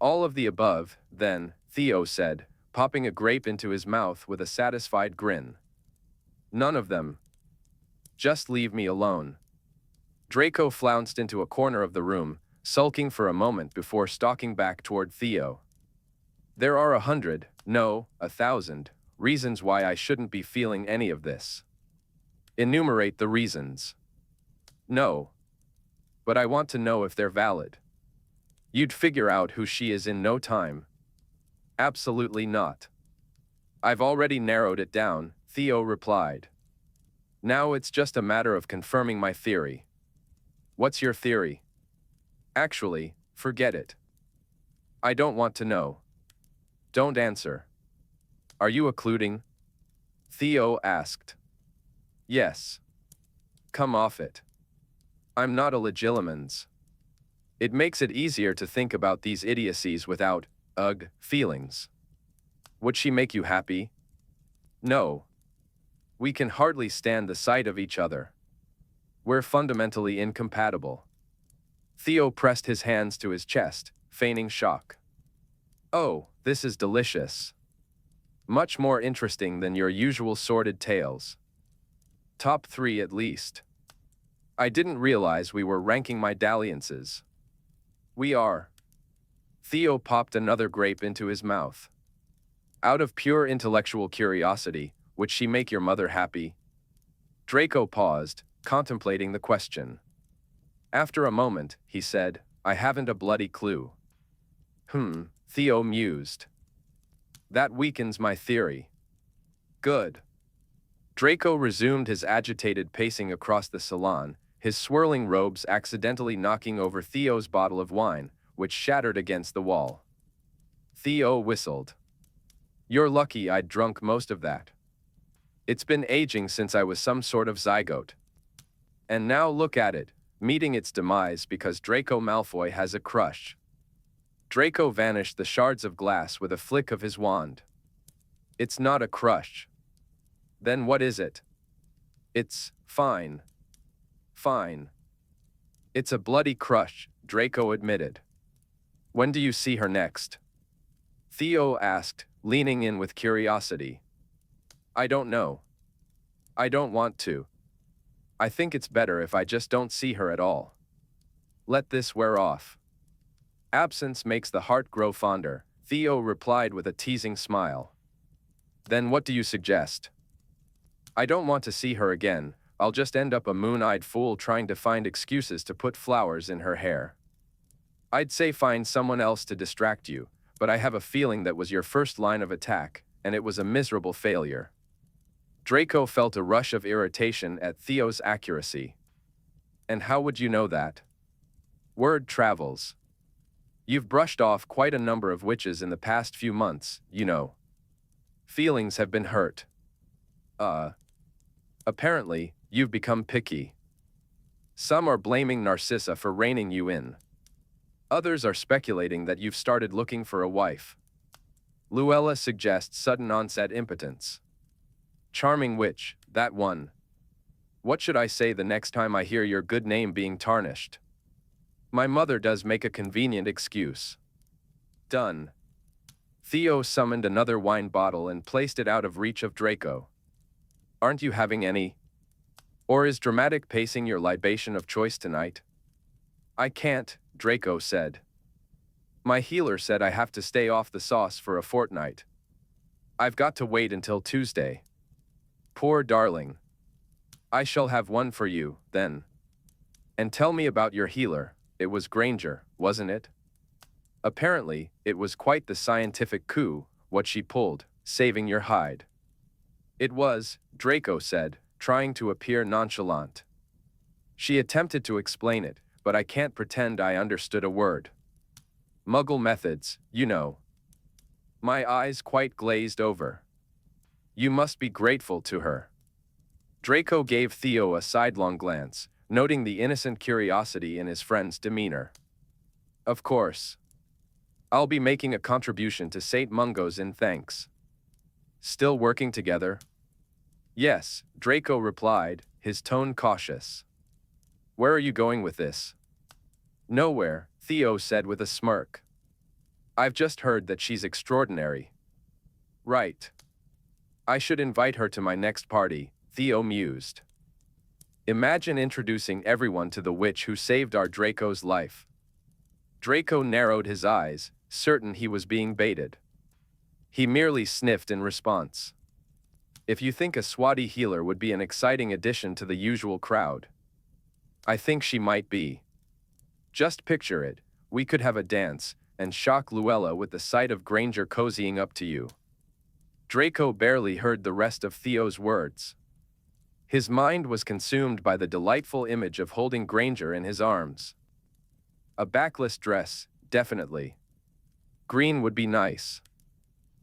Speaker 1: "All of the above, then," Theo said, popping a grape into his mouth with a satisfied grin. None of them. Just leave me alone. Draco flounced into a corner of the room, sulking for a moment before stalking back toward Theo. There are 100, no, 1,000, reasons why I shouldn't be feeling any of this. Enumerate the reasons. No. But I want to know if they're valid. You'd figure out who she is in no time. Absolutely not. I've already narrowed it down, Theo replied. Now it's just a matter of confirming my theory. What's your theory? Actually, forget it. I don't want to know. Don't answer. Are you occluding? Theo asked. Yes. Come off it. I'm not a legilimens. It makes it easier to think about these idiocies without, feelings. Would she make you happy? No. We can hardly stand the sight of each other. We're fundamentally incompatible. Theo pressed his hands to his chest, feigning shock. Oh, this is delicious. Much more interesting than your usual sordid tales. Top 3 at least. I didn't realize we were ranking my dalliances. We are. Theo popped another grape into his mouth. Out of pure intellectual curiosity, would she make your mother happy? Draco paused, contemplating the question. After a moment, he said, I haven't a bloody clue. Theo mused. That weakens my theory. Good. Draco resumed his agitated pacing across the salon, his swirling robes accidentally knocking over Theo's bottle of wine, which shattered against the wall. Theo whistled. You're lucky I'd drunk most of that. It's been aging since I was some sort of zygote. And now look at it, meeting its demise because Draco Malfoy has a crush. Draco vanished the shards of glass with a flick of his wand. It's not a crush. Then what is it? It's fine. Fine. It's a bloody crush, Draco admitted. When do you see her next? Theo asked, leaning in with curiosity. I don't know. I don't want to. I think it's better if I just don't see her at all. Let this wear off. Absence makes the heart grow fonder, Theo replied with a teasing smile. Then what do you suggest? I don't want to see her again, I'll just end up a moon-eyed fool trying to find excuses to put flowers in her hair. I'd say find someone else to distract you, but I have a feeling that was your first line of attack, and it was a miserable failure. Draco felt a rush of irritation at Theo's accuracy. And how would you know that? Word travels. You've brushed off quite a number of witches in the past few months, you know. Feelings have been hurt. Apparently, you've become picky. Some are blaming Narcissa for reining you in. Others are speculating that you've started looking for a wife. Luella suggests sudden onset impotence. Charming witch, that one. What should I say the next time I hear your good name being tarnished? My mother does make a convenient excuse. Done. Theo summoned another wine bottle and placed it out of reach of Draco. Aren't you having any? Or is dramatic pacing your libation of choice tonight? I can't, Draco said. My healer said I have to stay off the sauce for a fortnight. I've got to wait until Tuesday. Poor darling. I shall have one for you, then. And tell me about your healer. It was Granger, wasn't it? Apparently, it was quite the scientific coup, what she pulled, saving your hide. It was, Draco said, trying to appear nonchalant. She attempted to explain it, but I can't pretend I understood a word. Muggle methods, you know. My eyes quite glazed over. You must be grateful to her. Draco gave Theo a sidelong glance, noting the innocent curiosity in his friend's demeanor. Of course. I'll be making a contribution to St. Mungo's in thanks. Still working together? Yes, Draco replied, his tone cautious. Where are you going with this? Nowhere, Theo said with a smirk. I've just heard that she's extraordinary. Right. I should invite her to my next party, Theo mused. Imagine introducing everyone to the witch who saved our Draco's life. Draco narrowed his eyes, certain he was being baited. He merely sniffed in response. If you think a swati healer would be an exciting addition to the usual crowd, I think she might be. Just picture it, we could have a dance, and shock Luella with the sight of Granger cozying up to you. Draco barely heard the rest of Theo's words. His mind was consumed by the delightful image of holding Granger in his arms. A backless dress, definitely. Green would be nice.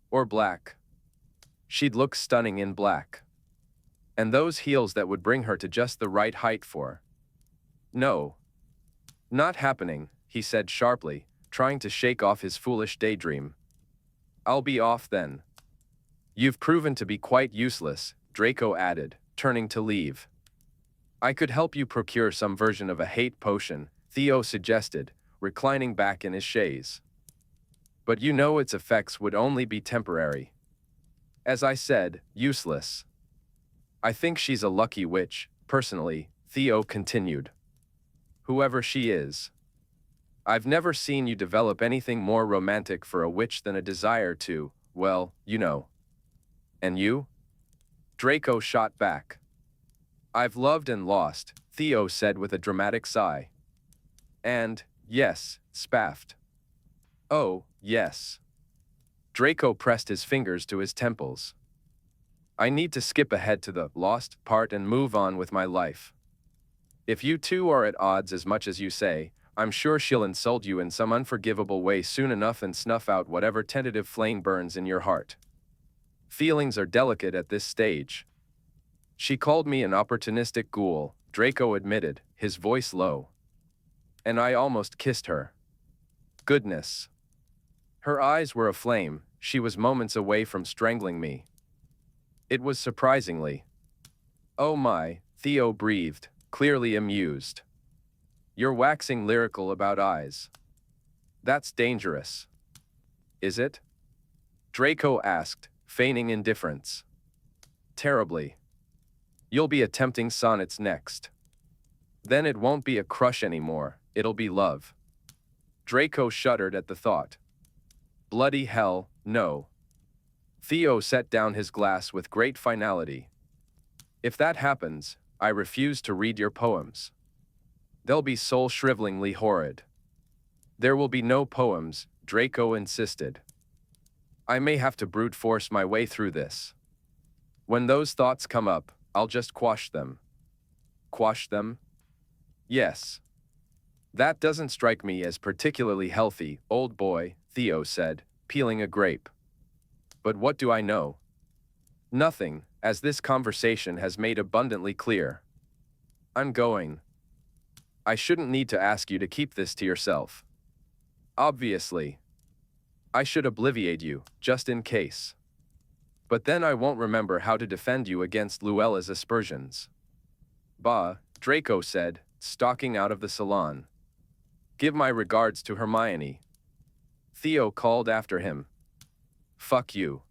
Speaker 1: Or black. She'd look stunning in black. And those heels that would bring her to just the right height for. No. Not happening, he said sharply, trying to shake off his foolish daydream. I'll be off then. You've proven to be quite useless, Draco added, turning to leave. I could help you procure some version of a hate potion, Theo suggested, reclining back in his chaise. But you know its effects would only be temporary. As I said, useless. I think she's a lucky witch, personally, Theo continued. Whoever she is. I've never seen you develop anything more romantic for a witch than a desire to, well, you know. And you? Draco shot back. I've loved and lost, Theo said with a dramatic sigh. And, yes, spaffed. Oh, yes. Draco pressed his fingers to his temples. I need to skip ahead to the lost part and move on with my life. If you two are at odds as much as you say, I'm sure she'll insult you in some unforgivable way soon enough and snuff out whatever tentative flame burns in your heart. Feelings are delicate at this stage. She called me an opportunistic ghoul, Draco admitted, his voice low. And I almost kissed her. Goodness. Her eyes were aflame, she was moments away from strangling me. It was surprisingly. Oh my, Theo breathed, clearly amused. You're waxing lyrical about eyes. That's dangerous. Is it? Draco asked, feigning indifference. Terribly. You'll be attempting sonnets next. Then it won't be a crush anymore, it'll be love. Draco shuddered at the thought. Bloody hell, no. Theo set down his glass with great finality. If that happens, I refuse to read your poems. They'll be soul-shrivelingly horrid. There will be no poems, Draco insisted. I may have to brute force my way through this. When those thoughts come up, I'll just quash them. Quash them? Yes. That doesn't strike me as particularly healthy, old boy, Theo said, peeling a grape. But what do I know? Nothing, as this conversation has made abundantly clear. I'm going. I shouldn't need to ask you to keep this to yourself. Obviously. I should obliviate you, just in case. But then I won't remember how to defend you against Luella's aspersions. Bah, Draco said, stalking out of the salon. Give my regards to Hermione. Theo called after him. Fuck you.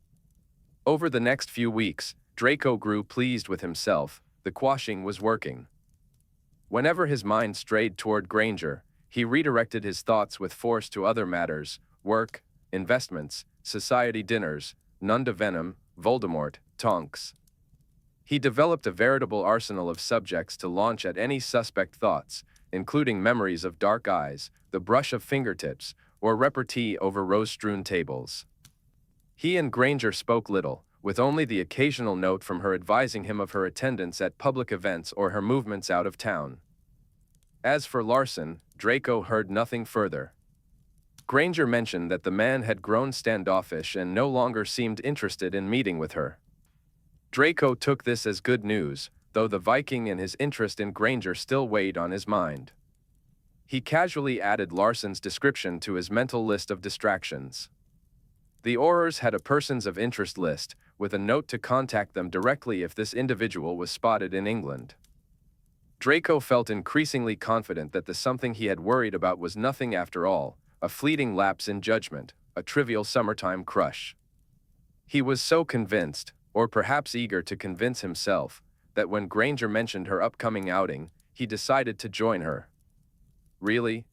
Speaker 1: Over the next few weeks, Draco grew pleased with himself, the quashing was working. Whenever his mind strayed toward Granger, he redirected his thoughts with force to other matters, work, investments, society dinners, Nun de Venom, Voldemort, Tonks. He developed a veritable arsenal of subjects to launch at any suspect thoughts, including memories of dark eyes, the brush of fingertips, or repartee over rose-strewn tables. He and Granger spoke little, with only the occasional note from her advising him of her attendance at public events or her movements out of town. As for Larson, Draco heard nothing further. Granger mentioned that the man had grown standoffish and no longer seemed interested in meeting with her. Draco took this as good news, though the Viking and his interest in Granger still weighed on his mind. He casually added Larson's description to his mental list of distractions. The Aurors had a persons of interest list, with a note to contact them directly if this individual was spotted in England. Draco felt increasingly confident that the something he had worried about was nothing after all, a fleeting lapse in judgment, a trivial summertime crush. He was so convinced, or perhaps eager to convince himself, that when Granger mentioned her upcoming outing, he decided to join her. Really?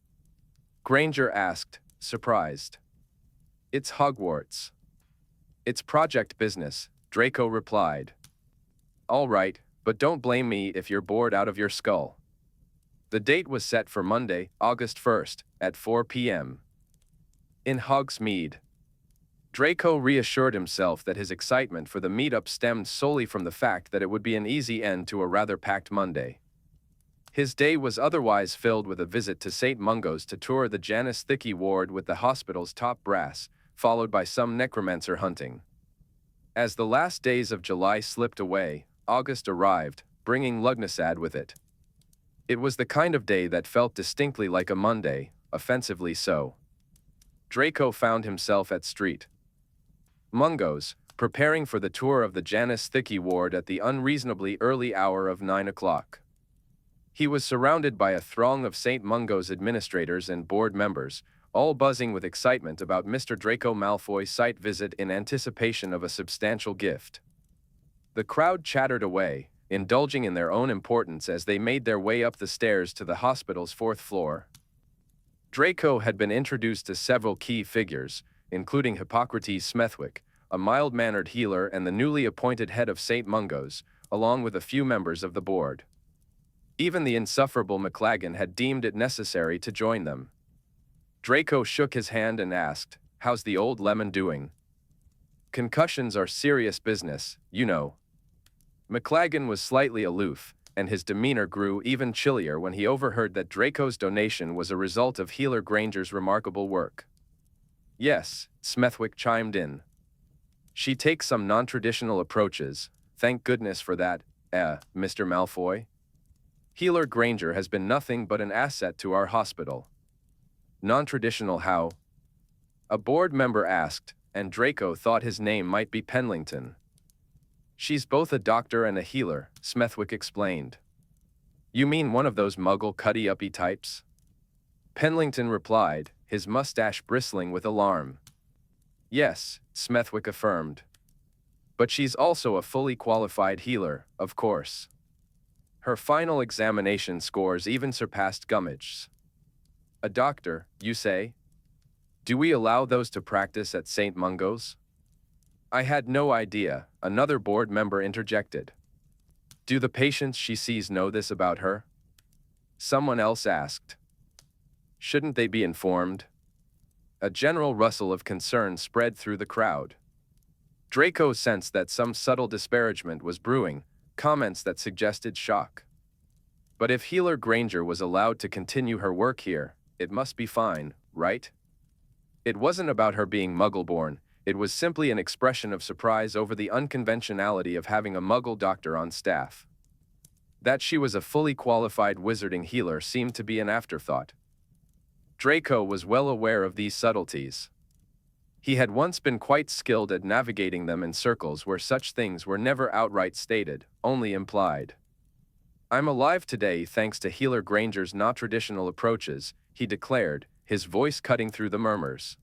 Speaker 1: Granger asked, surprised. It's Hogwarts. It's project business, Draco replied. All right, but don't blame me if you're bored out of your skull. The date was set for Monday, August 1st, at 4 p.m. in Hogsmeade. Draco reassured himself that his excitement for the meetup stemmed solely from the fact that it would be an easy end to a rather packed Monday. His day was otherwise filled with a visit to St. Mungo's to tour the Janus Thicky ward with the hospital's top brass, followed by some necromancer hunting. As the last days of July slipped away, August arrived, bringing Lugnasad with it. It was the kind of day that felt distinctly like a Monday, offensively so. Draco found himself at St. Mungo's, preparing for the tour of the Janus Thicky ward at the unreasonably early hour of 9 o'clock. He was surrounded by a throng of St. Mungo's administrators and board members, all buzzing with excitement about Mr. Draco Malfoy's site visit in anticipation of a substantial gift. The crowd chattered away, indulging in their own importance as they made their way up the stairs to the hospital's 4th floor. Draco had been introduced to several key figures, including Hippocrates Smethwick, a mild-mannered healer and the newly appointed head of St. Mungo's, along with a few members of the board. Even the insufferable McLaggen had deemed it necessary to join them. Draco shook his hand and asked, "How's the old lemon doing?" "Concussions are serious business, you know." McLaggen was slightly aloof, and his demeanor grew even chillier when he overheard that Draco's donation was a result of Healer Granger's remarkable work. "Yes," Smethwick chimed in. "She takes some non-traditional approaches, thank goodness for that, Mr. Malfoy. Healer Granger has been nothing but an asset to our hospital." "Non-traditional how?" a board member asked, and Draco thought his name might be Penlington. "She's both a doctor and a healer," Smethwick explained. "You mean one of those muggle cuddy-uppy types?" Penlington replied, his mustache bristling with alarm. "Yes," Smethwick affirmed. "But she's also a fully qualified healer, of course. Her final examination scores even surpassed Gummage's." "A doctor, you say? Do we allow those to practice at St. Mungo's?" "I had no idea," another board member interjected. "Do the patients she sees know this about her?" someone else asked. "Shouldn't they be informed?" A general rustle of concern spread through the crowd. Draco sensed that some subtle disparagement was brewing, comments that suggested shock. But if Healer Granger was allowed to continue her work here, it must be fine, right? It wasn't about her being Muggle-born, it was simply an expression of surprise over the unconventionality of having a Muggle doctor on staff. That she was a fully qualified wizarding healer seemed to be an afterthought. Draco was well aware of these subtleties. He had once been quite skilled at navigating them in circles where such things were never outright stated, only implied. "I'm alive today thanks to Healer Granger's not-traditional approaches," he declared, his voice cutting through the murmurs.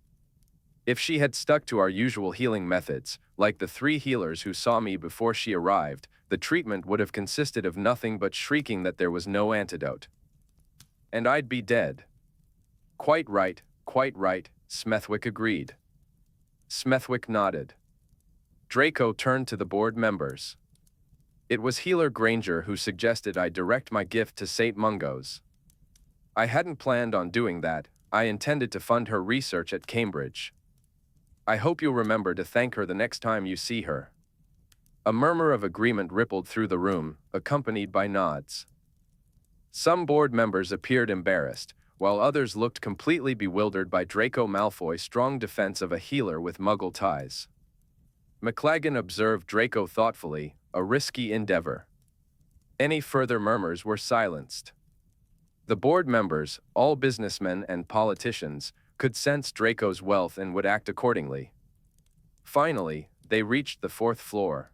Speaker 1: "If she had stuck to our usual healing methods, like the 3 healers who saw me before she arrived, the treatment would have consisted of nothing but shrieking that there was no antidote. And I'd be dead." Quite right," Smethwick agreed. Smethwick nodded. Draco turned to the board members. "It was Healer Granger who suggested I direct my gift to St. Mungo's. I hadn't planned on doing that, I intended to fund her research at Cambridge. I hope you'll remember to thank her the next time you see her." A murmur of agreement rippled through the room, accompanied by nods. Some board members appeared embarrassed, while others looked completely bewildered by Draco Malfoy's strong defense of a healer with Muggle ties. McLaggen observed Draco thoughtfully, a risky endeavor. Any further murmurs were silenced. The board members, all businessmen and politicians, could sense Draco's wealth and would act accordingly. Finally, they reached the 4th floor.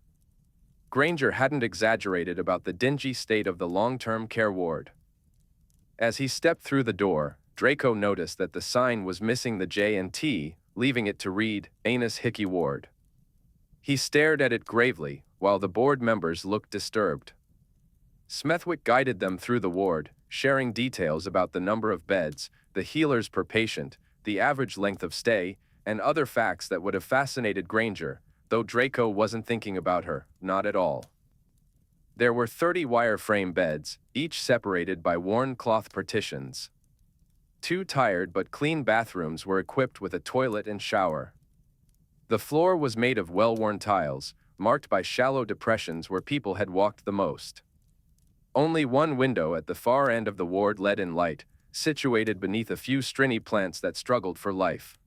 Speaker 1: Granger hadn't exaggerated about the dingy state of the long-term care ward. As he stepped through the door, Draco noticed that the sign was missing the J and T, leaving it to read, Anus Hickey Ward. He stared at it gravely, while the board members looked disturbed. Smethwick guided them through the ward, sharing details about the number of beds, the healers per patient, the average length of stay, and other facts that would have fascinated Granger, though Draco wasn't thinking about her, not at all. There were 30 wire-frame beds, each separated by worn cloth partitions. 2 tired but clean bathrooms were equipped with a toilet and shower. The floor was made of well-worn tiles, marked by shallow depressions where people had walked the most. Only one window at the far end of the ward let in light, situated beneath a few stringy plants that struggled for life.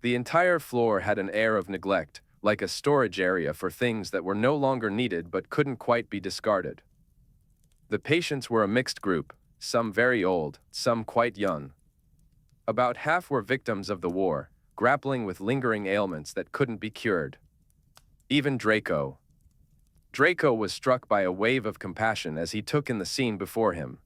Speaker 1: The entire floor had an air of neglect, like a storage area for things that were no longer needed but couldn't quite be discarded. The patients were a mixed group, some very old, some quite young. About half were victims of the war, grappling with lingering ailments that couldn't be cured. Even Draco. Draco was struck by a wave of compassion as he took in the scene before him.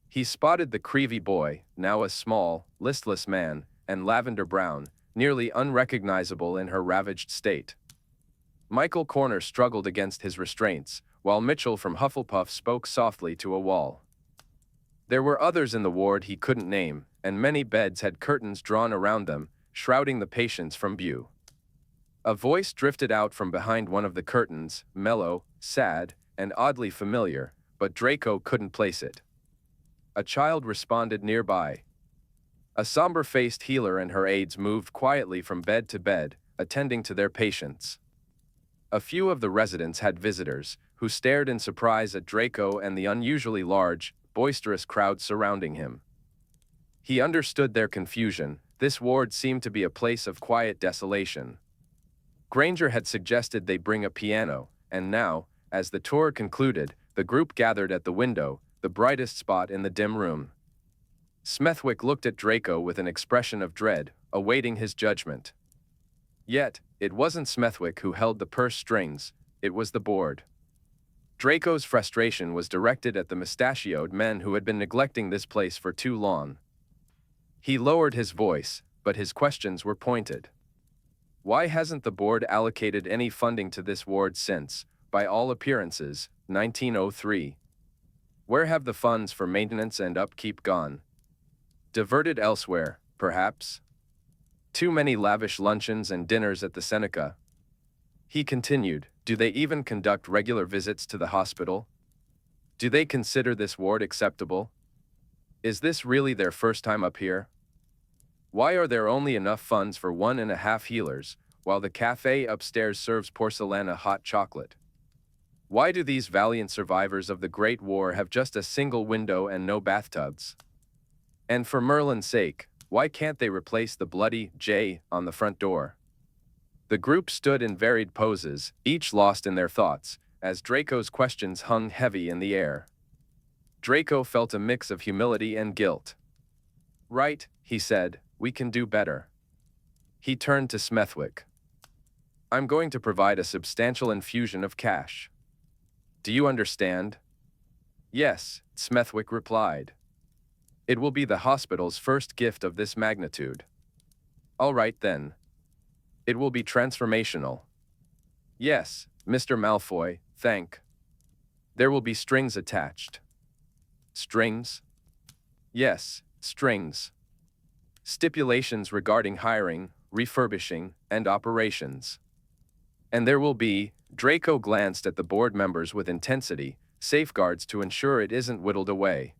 Speaker 1: He spotted the Creevy boy, now a small, listless man, and Lavender Brown, nearly unrecognizable in her ravaged state. Michael Corner struggled against his restraints, while Mitchell from Hufflepuff spoke softly to a wall. There were others in the ward he couldn't name, and many beds had curtains drawn around them, shrouding the patients from view. A voice drifted out from behind one of the curtains, mellow, sad, and oddly familiar, but Draco couldn't place it. A child responded nearby. A somber-faced healer and her aides moved quietly from bed to bed, attending to their patients. A few of the residents had visitors, who stared in surprise at Draco and the unusually large, boisterous crowd surrounding him. He understood their confusion. This ward seemed to be a place of quiet desolation. Granger had suggested they bring a piano, and now, as the tour concluded, the group gathered at the window, the brightest spot in the dim room. Smethwick looked at Draco with an expression of dread, awaiting his judgment. Yet, it wasn't Smethwick who held the purse strings, it was the board. Draco's frustration was directed at the mustachioed men who had been neglecting this place for too long. He lowered his voice, but his questions were pointed. Why hasn't the board allocated any funding to this ward since, by all appearances, 1903? Where have the funds for maintenance and upkeep gone? Diverted elsewhere, perhaps? Too many lavish luncheons and dinners at the Seneca. He continued, do they even conduct regular visits to the hospital? Do they consider this ward acceptable? Is this really their first time up here? Why are there only enough funds for 1.5 healers, while the cafe upstairs serves porcelana hot chocolate? Why do these valiant survivors of the Great War have just a single window and no bathtubs? And for Merlin's sake, why can't they replace the bloody J on the front door? The group stood in varied poses, each lost in their thoughts, as Draco's questions hung heavy in the air. Draco felt a mix of humility and guilt. Right, he said, we can do better. He turned to Smethwick. I'm going to provide a substantial infusion of cash. Do you understand? Yes, Smethwick replied. It will be the hospital's first gift of this magnitude. All right then. It will be transformational. Yes, Mr. Malfoy, thank. There will be strings attached. Strings? Yes, strings. Stipulations regarding hiring, refurbishing, and operations. And there will be, Draco glanced at the board members with intensity, safeguards to ensure it isn't whittled away.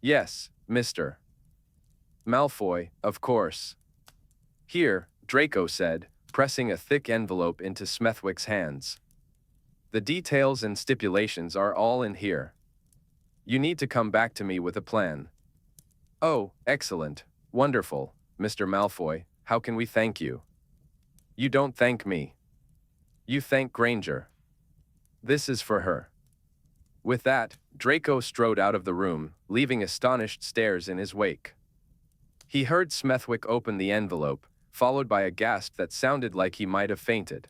Speaker 1: Yes, Mr. Malfoy, of course. Here, Draco said, pressing a thick envelope into Smethwick's hands. The details and stipulations are all in here. You need to come back to me with a plan. Oh, excellent, wonderful, Mr. Malfoy, how can we thank you? You don't thank me. You thank Granger. This is for her. With that, Draco strode out of the room, leaving astonished stares in his wake. He heard Smethwick open the envelope, followed by a gasp that sounded like he might have fainted.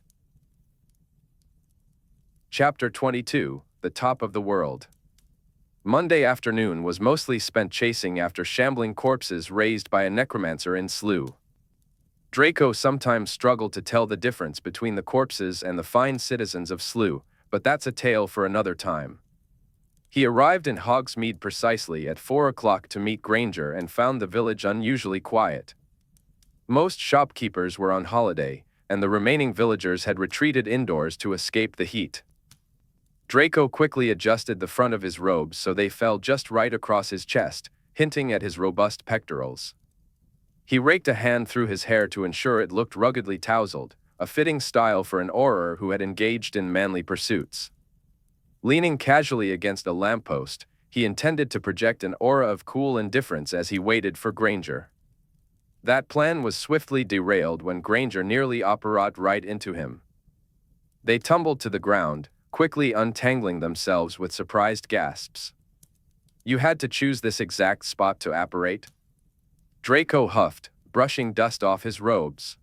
Speaker 1: Chapter 22, The Top of the World. Monday afternoon was mostly spent chasing after shambling corpses raised by a necromancer in Slough. Draco sometimes struggled to tell the difference between the corpses and the fine citizens of Slough, but that's a tale for another time. He arrived in Hogsmeade precisely at 4 o'clock to meet Granger and found the village unusually quiet. Most shopkeepers were on holiday, and the remaining villagers had retreated indoors to escape the heat. Draco quickly adjusted the front of his robes so they fell just right across his chest, hinting at his robust pectorals. He raked a hand through his hair to ensure it looked ruggedly tousled, a fitting style for an Auror who had engaged in manly pursuits. Leaning casually against a lamppost, he intended to project an aura of cool indifference as he waited for Granger. That plan was swiftly derailed when Granger nearly operated right into him. They tumbled to the ground, quickly untangling themselves with surprised gasps. "You had to choose this exact spot to apparate?" Draco huffed, brushing dust off his robes.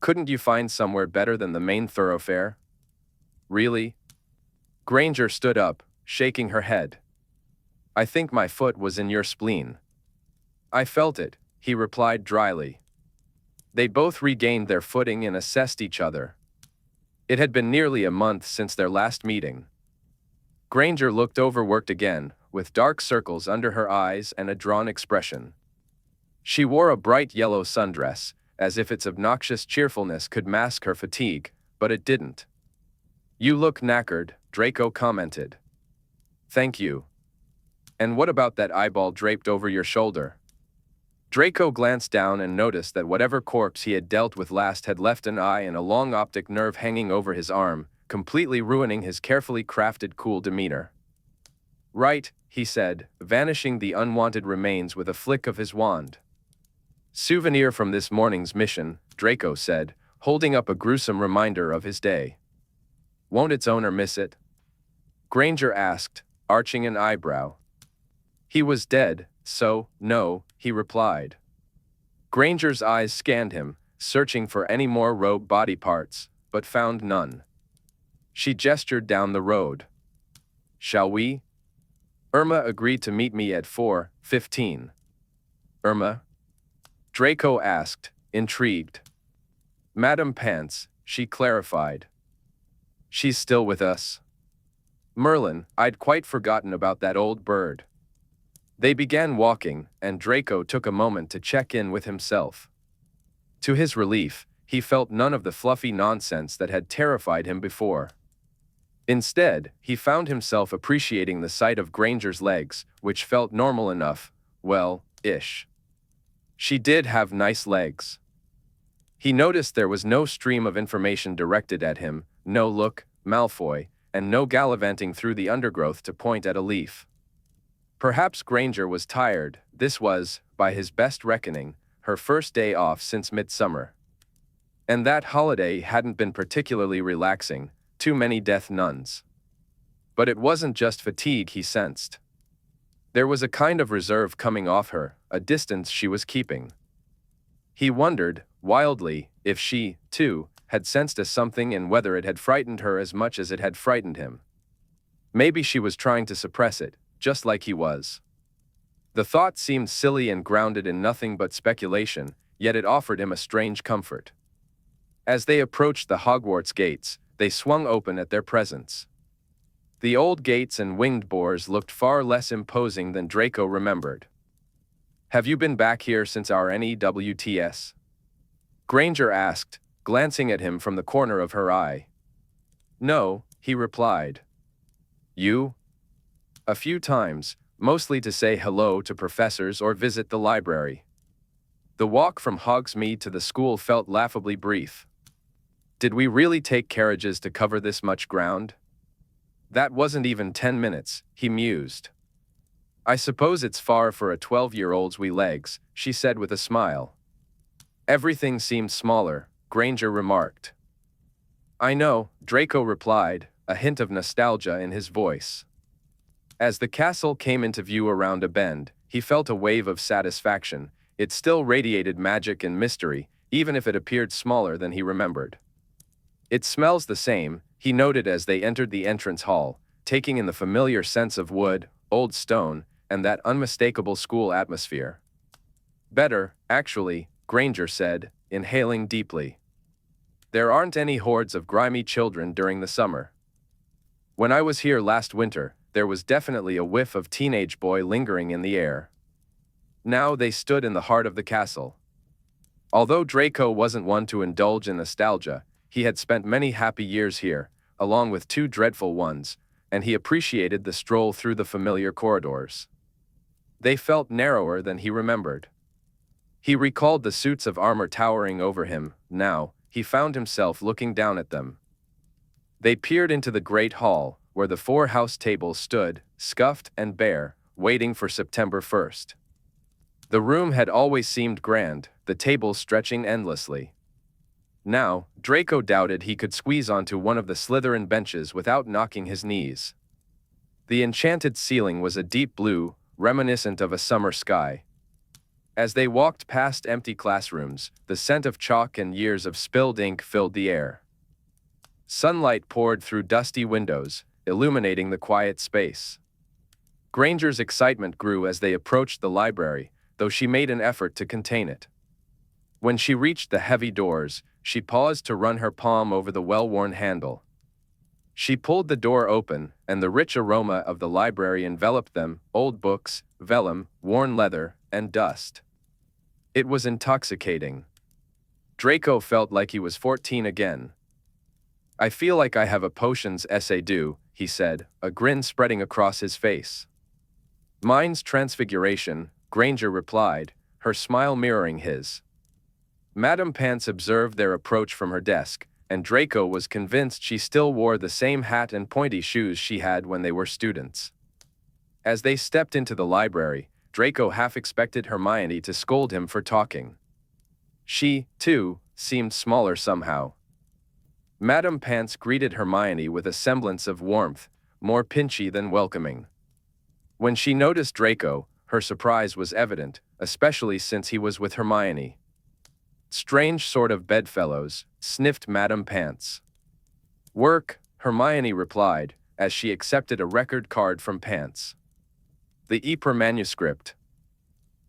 Speaker 1: "Couldn't you find somewhere better than the main thoroughfare?" "Really?" Granger stood up, shaking her head. "I think my foot was in your spleen." "I felt it," he replied dryly. They both regained their footing and assessed each other. It had been nearly a month since their last meeting. Granger looked overworked again, with dark circles under her eyes and a drawn expression. She wore a bright yellow sundress, as if its obnoxious cheerfulness could mask her fatigue, but it didn't. "You look knackered," Draco commented. "Thank you. And what about that eyeball draped over your shoulder?" Draco glanced down and noticed that whatever corpse he had dealt with last had left an eye and a long optic nerve hanging over his arm, completely ruining his carefully crafted cool demeanor. "Right," he said, vanishing the unwanted remains with a flick of his wand. "Souvenir from this morning's mission," Draco said, holding up a gruesome reminder of his day. "Won't its owner miss it?" Granger asked, arching an eyebrow. "He was dead, so, no," he replied. Granger's eyes scanned him, searching for any more rogue body parts, but found none. She gestured down the road. "Shall we?" Irma agreed to meet me at 4:15. "Irma?" Draco asked, intrigued. "Madame Pants," she clarified. "She's still with us." "Merlin, I'd quite forgotten about that old bird." They began walking, and Draco took a moment to check in with himself. To his relief, he felt none of the fluffy nonsense that had terrified him before. Instead, he found himself appreciating the sight of Granger's legs, which felt normal enough, well-ish. She did have nice legs. He noticed there was no stream of information directed at him, no look, Malfoy, and no gallivanting through the undergrowth to point at a leaf. Perhaps Granger was tired. This was, by his best reckoning, her first day off since midsummer. And that holiday hadn't been particularly relaxing, too many death nuns. But it wasn't just fatigue he sensed. There was a kind of reserve coming off her, a distance she was keeping. He wondered, wildly, if she, too, had sensed a something and whether it had frightened her as much as it had frightened him. Maybe she was trying to suppress it, just like he was. The thought seemed silly and grounded in nothing but speculation, yet it offered him a strange comfort. As they approached the Hogwarts gates, they swung open at their presence. The old gates and winged boars looked far less imposing than Draco remembered. "Have you been back here since our NEWTS?" Granger asked, glancing at him from the corner of her eye. "No," he replied. "You?" "A few times, mostly to say hello to professors or visit the library." The walk from Hogsmeade to the school felt laughably brief. Did we really take carriages to cover this much ground? That wasn't even 10 minutes, he mused. "I suppose it's far for a 12-year-old's wee legs," she said with a smile. "Everything seemed smaller," Granger remarked. "I know," Draco replied, a hint of nostalgia in his voice. As the castle came into view around a bend, he felt a wave of satisfaction. It still radiated magic and mystery, even if it appeared smaller than he remembered. "It smells the same," he noted as they entered the entrance hall, taking in the familiar sense of wood, old stone, and that unmistakable school atmosphere. "Better, actually," Granger said, inhaling deeply. "There aren't any hordes of grimy children during the summer. When I was here last winter, there was definitely a whiff of teenage boy lingering in the air. Now they stood in the heart of the castle. Although Draco wasn't one to indulge in nostalgia, he had spent many happy years here, along with 2 dreadful ones, and he appreciated the stroll through the familiar corridors. They felt narrower than he remembered. He recalled the suits of armor towering over him. Now, he found himself looking down at them. They peered into the great hall, where the 4 house tables stood, scuffed and bare, waiting for September 1st. The room had always seemed grand, the tables stretching endlessly. Now, Draco doubted he could squeeze onto one of the Slytherin benches without knocking his knees. The enchanted ceiling was a deep blue, reminiscent of a summer sky. As they walked past empty classrooms, the scent of chalk and years of spilled ink filled the air. Sunlight poured through dusty windows, illuminating the quiet space. Granger's excitement grew as they approached the library, though she made an effort to contain it. When she reached the heavy doors, she paused to run her palm over the well-worn handle. She pulled the door open, and the rich aroma of the library enveloped them: old books, vellum, worn leather, and dust. It was intoxicating. Draco felt like he was 14 again. "I feel like I have a potions essay due," he said, a grin spreading across his face. "Mine's Transfiguration," Granger replied, her smile mirroring his. Madame Pants observed their approach from her desk, and Draco was convinced she still wore the same hat and pointy shoes she had when they were students. As they stepped into the library, Draco half expected Hermione to scold him for talking. She, too, seemed smaller somehow. Madame Pants greeted Hermione with a semblance of warmth, more pinchy than welcoming. When she noticed Draco, her surprise was evident, especially since he was with Hermione. "Strange sort of bedfellows," sniffed Madame Pants. "Work," Hermione replied, as she accepted a record card from Pants. "The Ypres manuscript.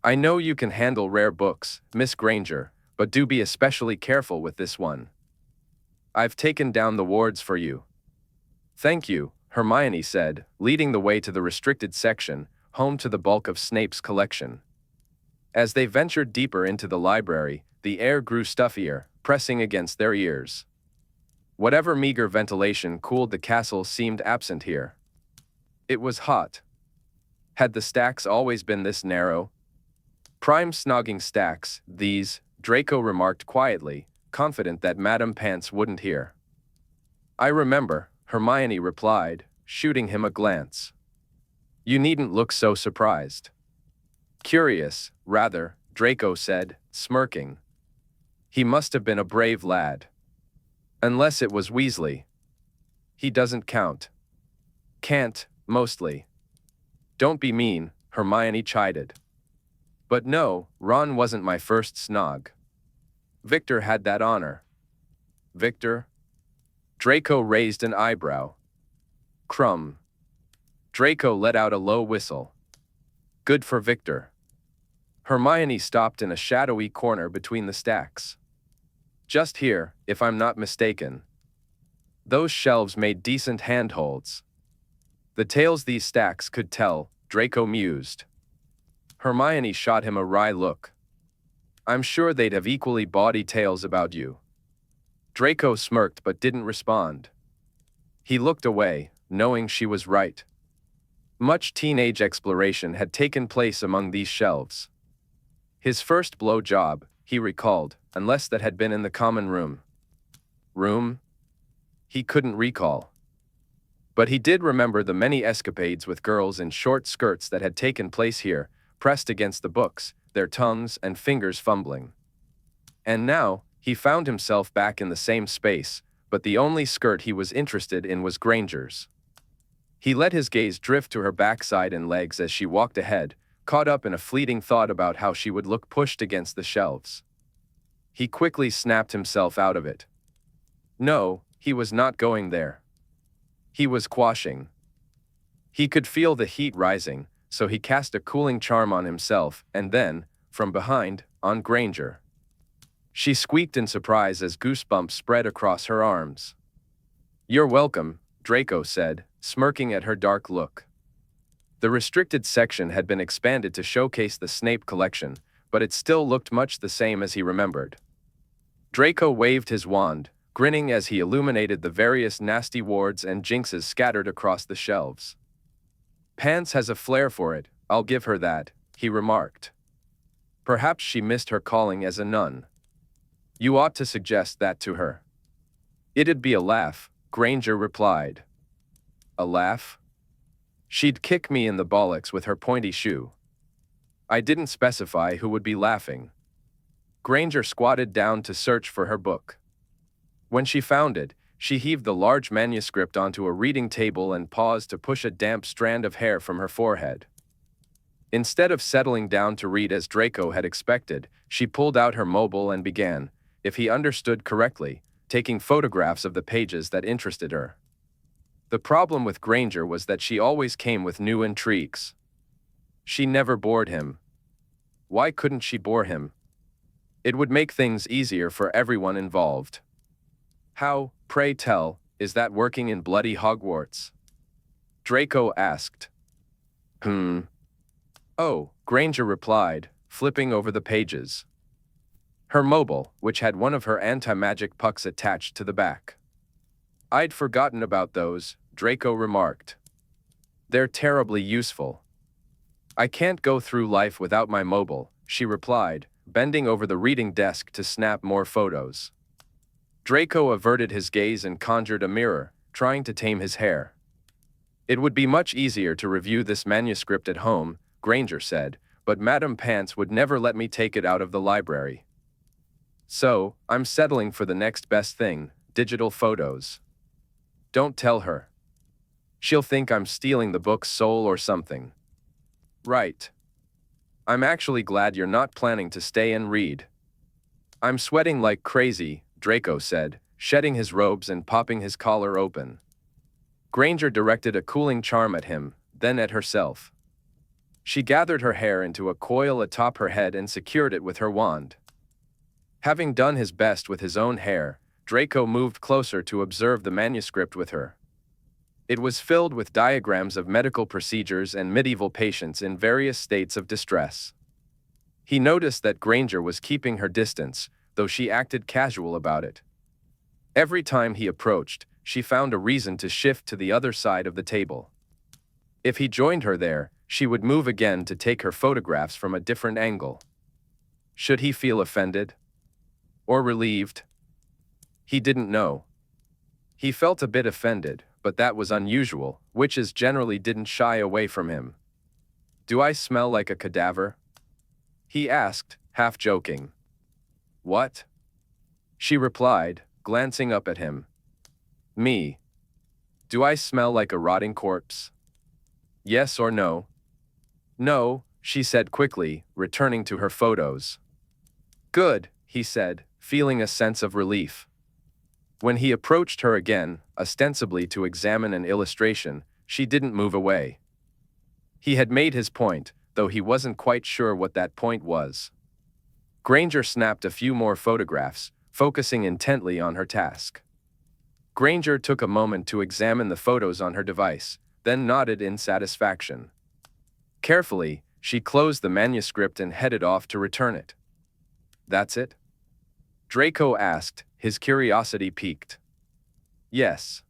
Speaker 1: I know you can handle rare books, Miss Granger, but do be especially careful with this one. I've taken down the wards for you." "Thank you," Hermione said, leading the way to the restricted section, home to the bulk of Snape's collection. As they ventured deeper into the library, the air grew stuffier, pressing against their ears. Whatever meager ventilation cooled the castle seemed absent here. It was hot. Had the stacks always been this narrow? "Prime snogging stacks, these," Draco remarked quietly, confident that Madame Pants wouldn't hear. "I remember," Hermione replied, shooting him a glance. "You needn't look so surprised." "Curious, rather," Draco said, smirking. "He must have been a brave lad. Unless it was Weasley. He doesn't count." "Can't, mostly." "Don't be mean," Hermione chided. "But no, Ron wasn't my first snog. Victor had that honor." "Victor?" Draco raised an eyebrow. "Crumb." Draco let out a low whistle. "Good for Victor." Hermione stopped in a shadowy corner between the stacks. "Just here, if I'm not mistaken. Those shelves made decent handholds." "The tales these stacks could tell," Draco mused. Hermione shot him a wry look. "I'm sure they'd have equally bawdy tales about you." Draco smirked but didn't respond. He looked away, knowing she was right. Much teenage exploration had taken place among these shelves. His first blow job, he recalled, unless that had been in the common room. Room? He couldn't recall. But he did remember the many escapades with girls in short skirts that had taken place here, pressed against the books, their tongues and fingers fumbling. And now, he found himself back in the same space, but the only skirt he was interested in was Granger's. He let his gaze drift to her backside and legs as she walked ahead, caught up in a fleeting thought about how she would look pushed against the shelves. He quickly snapped himself out of it. No, he was not going there. He was quashing. He could feel the heat rising, so he cast a cooling charm on himself and then, from behind, on Granger. She squeaked in surprise as goosebumps spread across her arms. "You're welcome," Draco said, smirking at her dark look. The restricted section had been expanded to showcase the Snape collection, but it still looked much the same as he remembered. Draco waved his wand, grinning as he illuminated the various nasty wards and jinxes scattered across the shelves. "Pants has a flair for it, I'll give her that," he remarked. "Perhaps she missed her calling as a nun. You ought to suggest that to her." "It'd be a laugh," Granger replied. "A laugh? She'd kick me in the bollocks with her pointy shoe." "I didn't specify who would be laughing." Granger squatted down to search for her book. When she found it, she heaved the large manuscript onto a reading table and paused to push a damp strand of hair from her forehead. Instead of settling down to read as Draco had expected, she pulled out her mobile and began, if he understood correctly, taking photographs of the pages that interested her. The problem with Granger was that she always came with new intrigues. She never bored him. Why couldn't she bore him? It would make things easier for everyone involved. "How, pray tell, is that working in bloody Hogwarts?" Draco asked. "Oh," Granger replied, flipping over the pages. Her mobile, which had one of her anti-magic pucks attached to the back. "I'd forgotten about those," Draco remarked. "They're terribly useful." "I can't go through life without my mobile," she replied, bending over the reading desk to snap more photos. Draco averted his gaze and conjured a mirror, trying to tame his hair. "It would be much easier to review this manuscript at home," Granger said, "but Madame Pants would never let me take it out of the library. So, I'm settling for the next best thing, digital photos." "Don't tell her. She'll think I'm stealing the book's soul or something." "Right. I'm actually glad you're not planning to stay and read." "I'm sweating like crazy," Draco said, shedding his robes and popping his collar open. Granger directed a cooling charm at him, then at herself. She gathered her hair into a coil atop her head and secured it with her wand. Having done his best with his own hair, Draco moved closer to observe the manuscript with her. It was filled with diagrams of medical procedures and medieval patients in various states of distress. He noticed that Granger was keeping her distance, though she acted casual about it. Every time he approached, she found a reason to shift to the other side of the table. If he joined her there, she would move again to take her photographs from a different angle. Should he feel offended? Or relieved? He didn't know. He felt a bit offended, but that was unusual. Witches generally didn't shy away from him. "Do I smell like a cadaver?" he asked, half joking. "What?" she replied, glancing up at him. "Me. Do I smell like a rotting corpse? Yes or no?" "No," she said quickly, returning to her photos. "Good," he said, feeling a sense of relief. When he approached her again, ostensibly to examine an illustration, she didn't move away. He had made his point, though he wasn't quite sure what that point was. Granger snapped a few more photographs, focusing intently on her task. Granger took a moment to examine the photos on her device, then nodded in satisfaction. Carefully, she closed the manuscript and headed off to return it. "That's it?" Draco asked, his curiosity piqued. "Yes.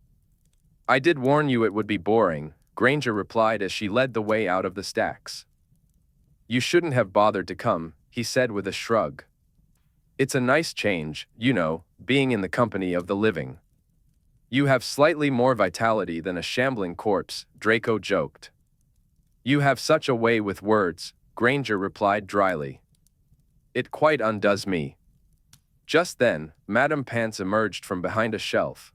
Speaker 1: I did warn you it would be boring," Granger replied as she led the way out of the stacks. "You shouldn't have bothered to come," he said with a shrug. "It's a nice change, you know, being in the company of the living." "You have slightly more vitality than a shambling corpse," Draco joked. "You have such a way with words," Granger replied dryly. "It quite undoes me." Just then, Madame Pants emerged from behind a shelf.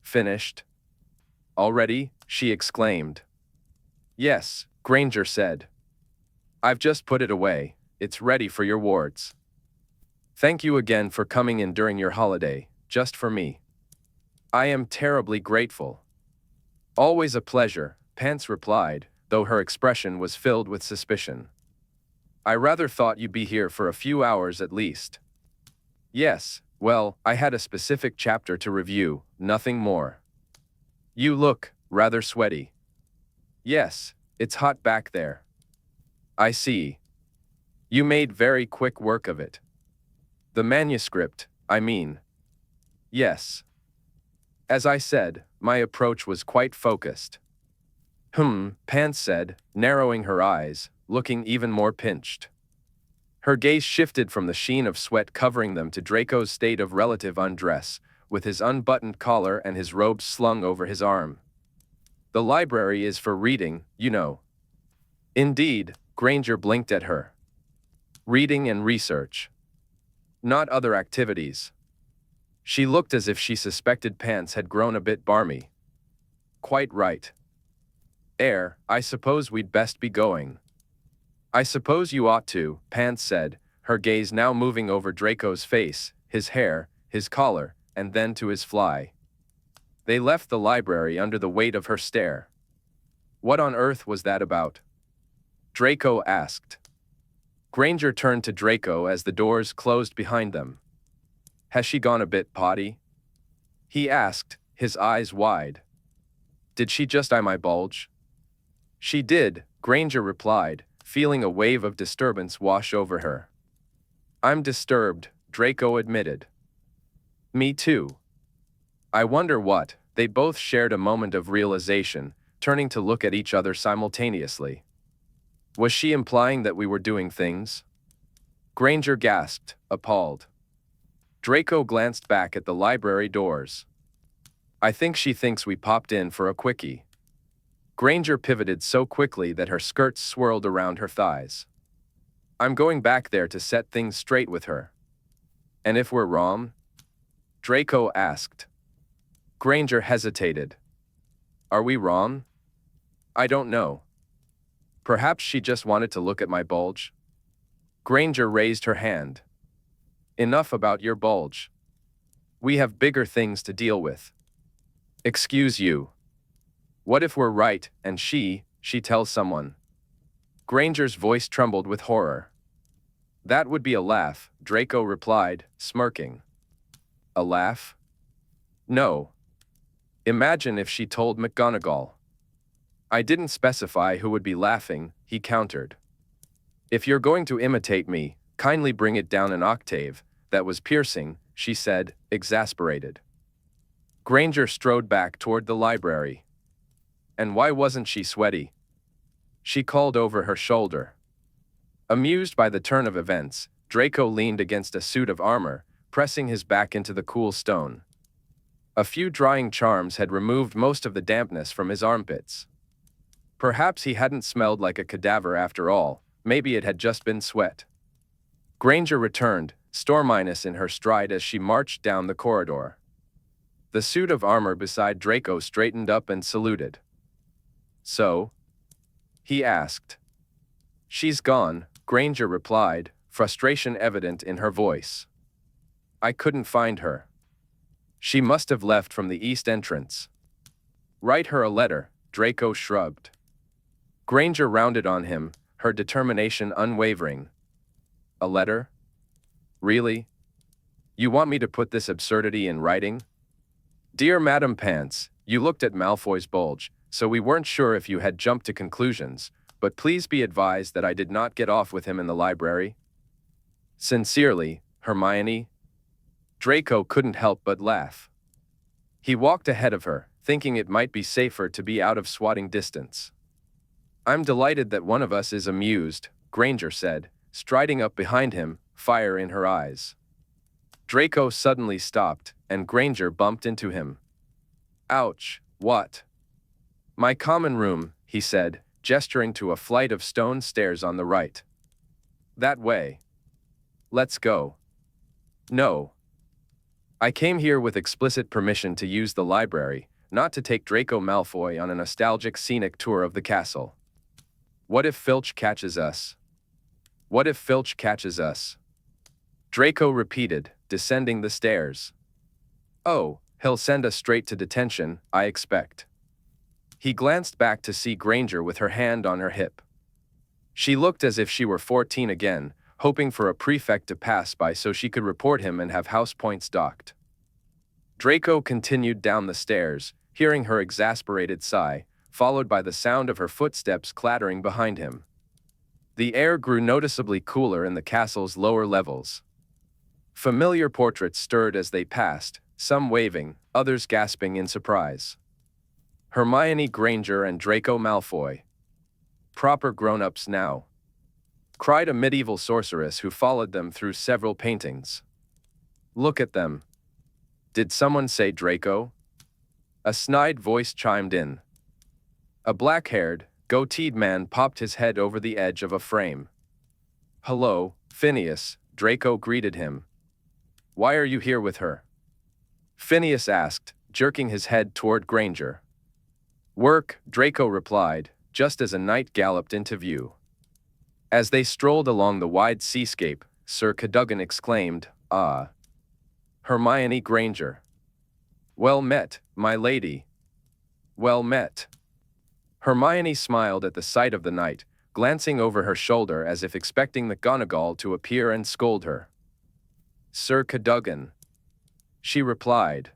Speaker 1: "Finished?" "Already?" she exclaimed. "Yes," Granger said. "I've just put it away. It's ready for your wards." "Thank you again for coming in during your holiday, just for me." "I am terribly grateful." "Always a pleasure," Pants replied, though her expression was filled with suspicion. "I rather thought you'd be here for a few hours at least." "Yes, well, I had a specific chapter to review, nothing more." "You look rather sweaty." "Yes, It's hot back there. I see. You made very quick work of it. The manuscript, I mean. Yes. As I said, my approach was quite focused. Pants said, narrowing her eyes, looking even more pinched. Her gaze shifted from the sheen of sweat covering them to Draco's state of relative undress, with his unbuttoned collar and his robes slung over his arm. The library is for reading, you know. Indeed, Granger blinked at her. Reading and research. Not other activities. She looked as if she suspected Pants had grown a bit barmy. Quite right. I suppose we'd best be going. I suppose you ought to, Pants said, her gaze now moving over Draco's face, his hair, his collar, and then to his fly. They left the library under the weight of her stare. What on earth was that about? Draco asked. Granger turned to Draco as the doors closed behind them. Has she gone a bit potty? He asked, his eyes wide. Did she just eye my bulge? She did, Granger replied, feeling a wave of disturbance wash over her. I'm disturbed, Draco admitted. Me too. I wonder what. They both shared a moment of realization, turning to look at each other simultaneously. Was she implying that we were doing things? Granger gasped, appalled. Draco glanced back at the library doors. I think she thinks we popped in for a quickie. Granger pivoted so quickly that her skirts swirled around her thighs. I'm going back there to set things straight with her. And if we're wrong? Draco asked. Granger hesitated. Are we wrong? I don't know. Perhaps she just wanted to look at my bulge? Granger raised her hand. Enough about your bulge. We have bigger things to deal with. Excuse you. What if we're right, and she tells someone? Granger's voice trembled with horror. That would be a laugh, Draco replied, smirking. A laugh? No. Imagine if she told McGonagall. I didn't specify who would be laughing, he countered. If you're going to imitate me, kindly bring it down an octave. That was piercing, she said, exasperated. Granger strode back toward the library. And why wasn't she sweaty? She called over her shoulder. Amused by the turn of events, Draco leaned against a suit of armor, pressing his back into the cool stone. A few drying charms had removed most of the dampness from his armpits. Perhaps he hadn't smelled like a cadaver after all, maybe it had just been sweat. Granger returned, Storminus in her stride as she marched down the corridor. The suit of armor beside Draco straightened up and saluted. So? He asked. She's gone, Granger replied, frustration evident in her voice. I couldn't find her. She must have left from the east entrance. Write her a letter, Draco shrugged. Granger rounded on him, her determination unwavering. A letter? Really? You want me to put this absurdity in writing? Dear Madam Pants, you looked at Malfoy's bulge, so we weren't sure if you had jumped to conclusions, but please be advised that I did not get off with him in the library. Sincerely, Hermione. Draco couldn't help but laugh. He walked ahead of her, thinking it might be safer to be out of swatting distance. I'm delighted that one of us is amused, Granger said, striding up behind him, fire in her eyes. Draco suddenly stopped, and Granger bumped into him. Ouch, what? My common room, he said, gesturing to a flight of stone stairs on the right. That way. Let's go. No. I came here with explicit permission to use the library, not to take Draco Malfoy on a nostalgic scenic tour of the castle. What if Filch catches us? What if Filch catches us? Draco repeated, descending the stairs. Oh, he'll send us straight to detention, I expect. He glanced back to see Granger with her hand on her hip. She looked as if she were 14 again, hoping for a prefect to pass by so she could report him and have house points docked. Draco continued down the stairs, hearing her exasperated sigh, followed by the sound of her footsteps clattering behind him. The air grew noticeably cooler in the castle's lower levels. Familiar portraits stirred as they passed, some waving, others gasping in surprise. Hermione Granger and Draco Malfoy. Proper grown-ups now, cried a medieval sorceress who followed them through several paintings. Look at them. Did someone say Draco? A snide voice chimed in. A black-haired, goateed man popped his head over the edge of a frame. Hello, Phineas, Draco greeted him. Why are you here with her? Phineas asked, jerking his head toward Granger. Work, Draco replied, just as a knight galloped into view. As they strolled along the wide seascape, Sir Cadogan exclaimed, Ah! Hermione Granger. Well met, my lady. Well met. Hermione smiled at the sight of the knight, glancing over her shoulder as if expecting McGonagall to appear and scold her. Sir Cadogan. She replied.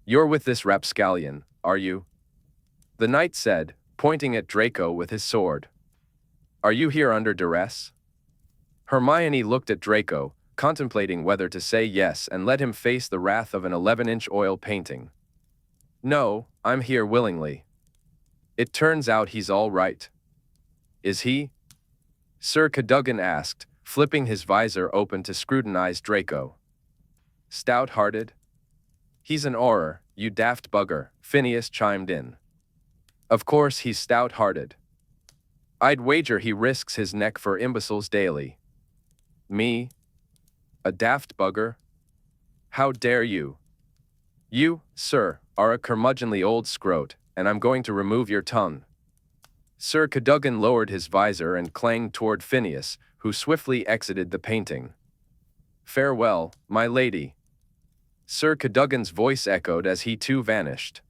Speaker 1: You're with this rapscallion, are you? The knight said, pointing at Draco with his sword. Are you here under duress? Hermione looked at Draco, contemplating whether to say yes and let him face the wrath of an 11-inch oil painting. No, I'm here willingly. It turns out he's all right. Is he? Sir Cadogan asked, flipping his visor open to scrutinize Draco. Stout-hearted? He's an Auror, you daft bugger, Phineas chimed in. Of course he's stout-hearted. I'd wager he risks his neck for imbeciles daily. Me? A daft bugger? How dare you? You, sir, are a curmudgeonly old scrote, and I'm going to remove your tongue. Sir Cadogan lowered his visor and clanged toward Phineas, who swiftly exited the painting. Farewell, my lady. Sir Cadogan's voice echoed as he too vanished.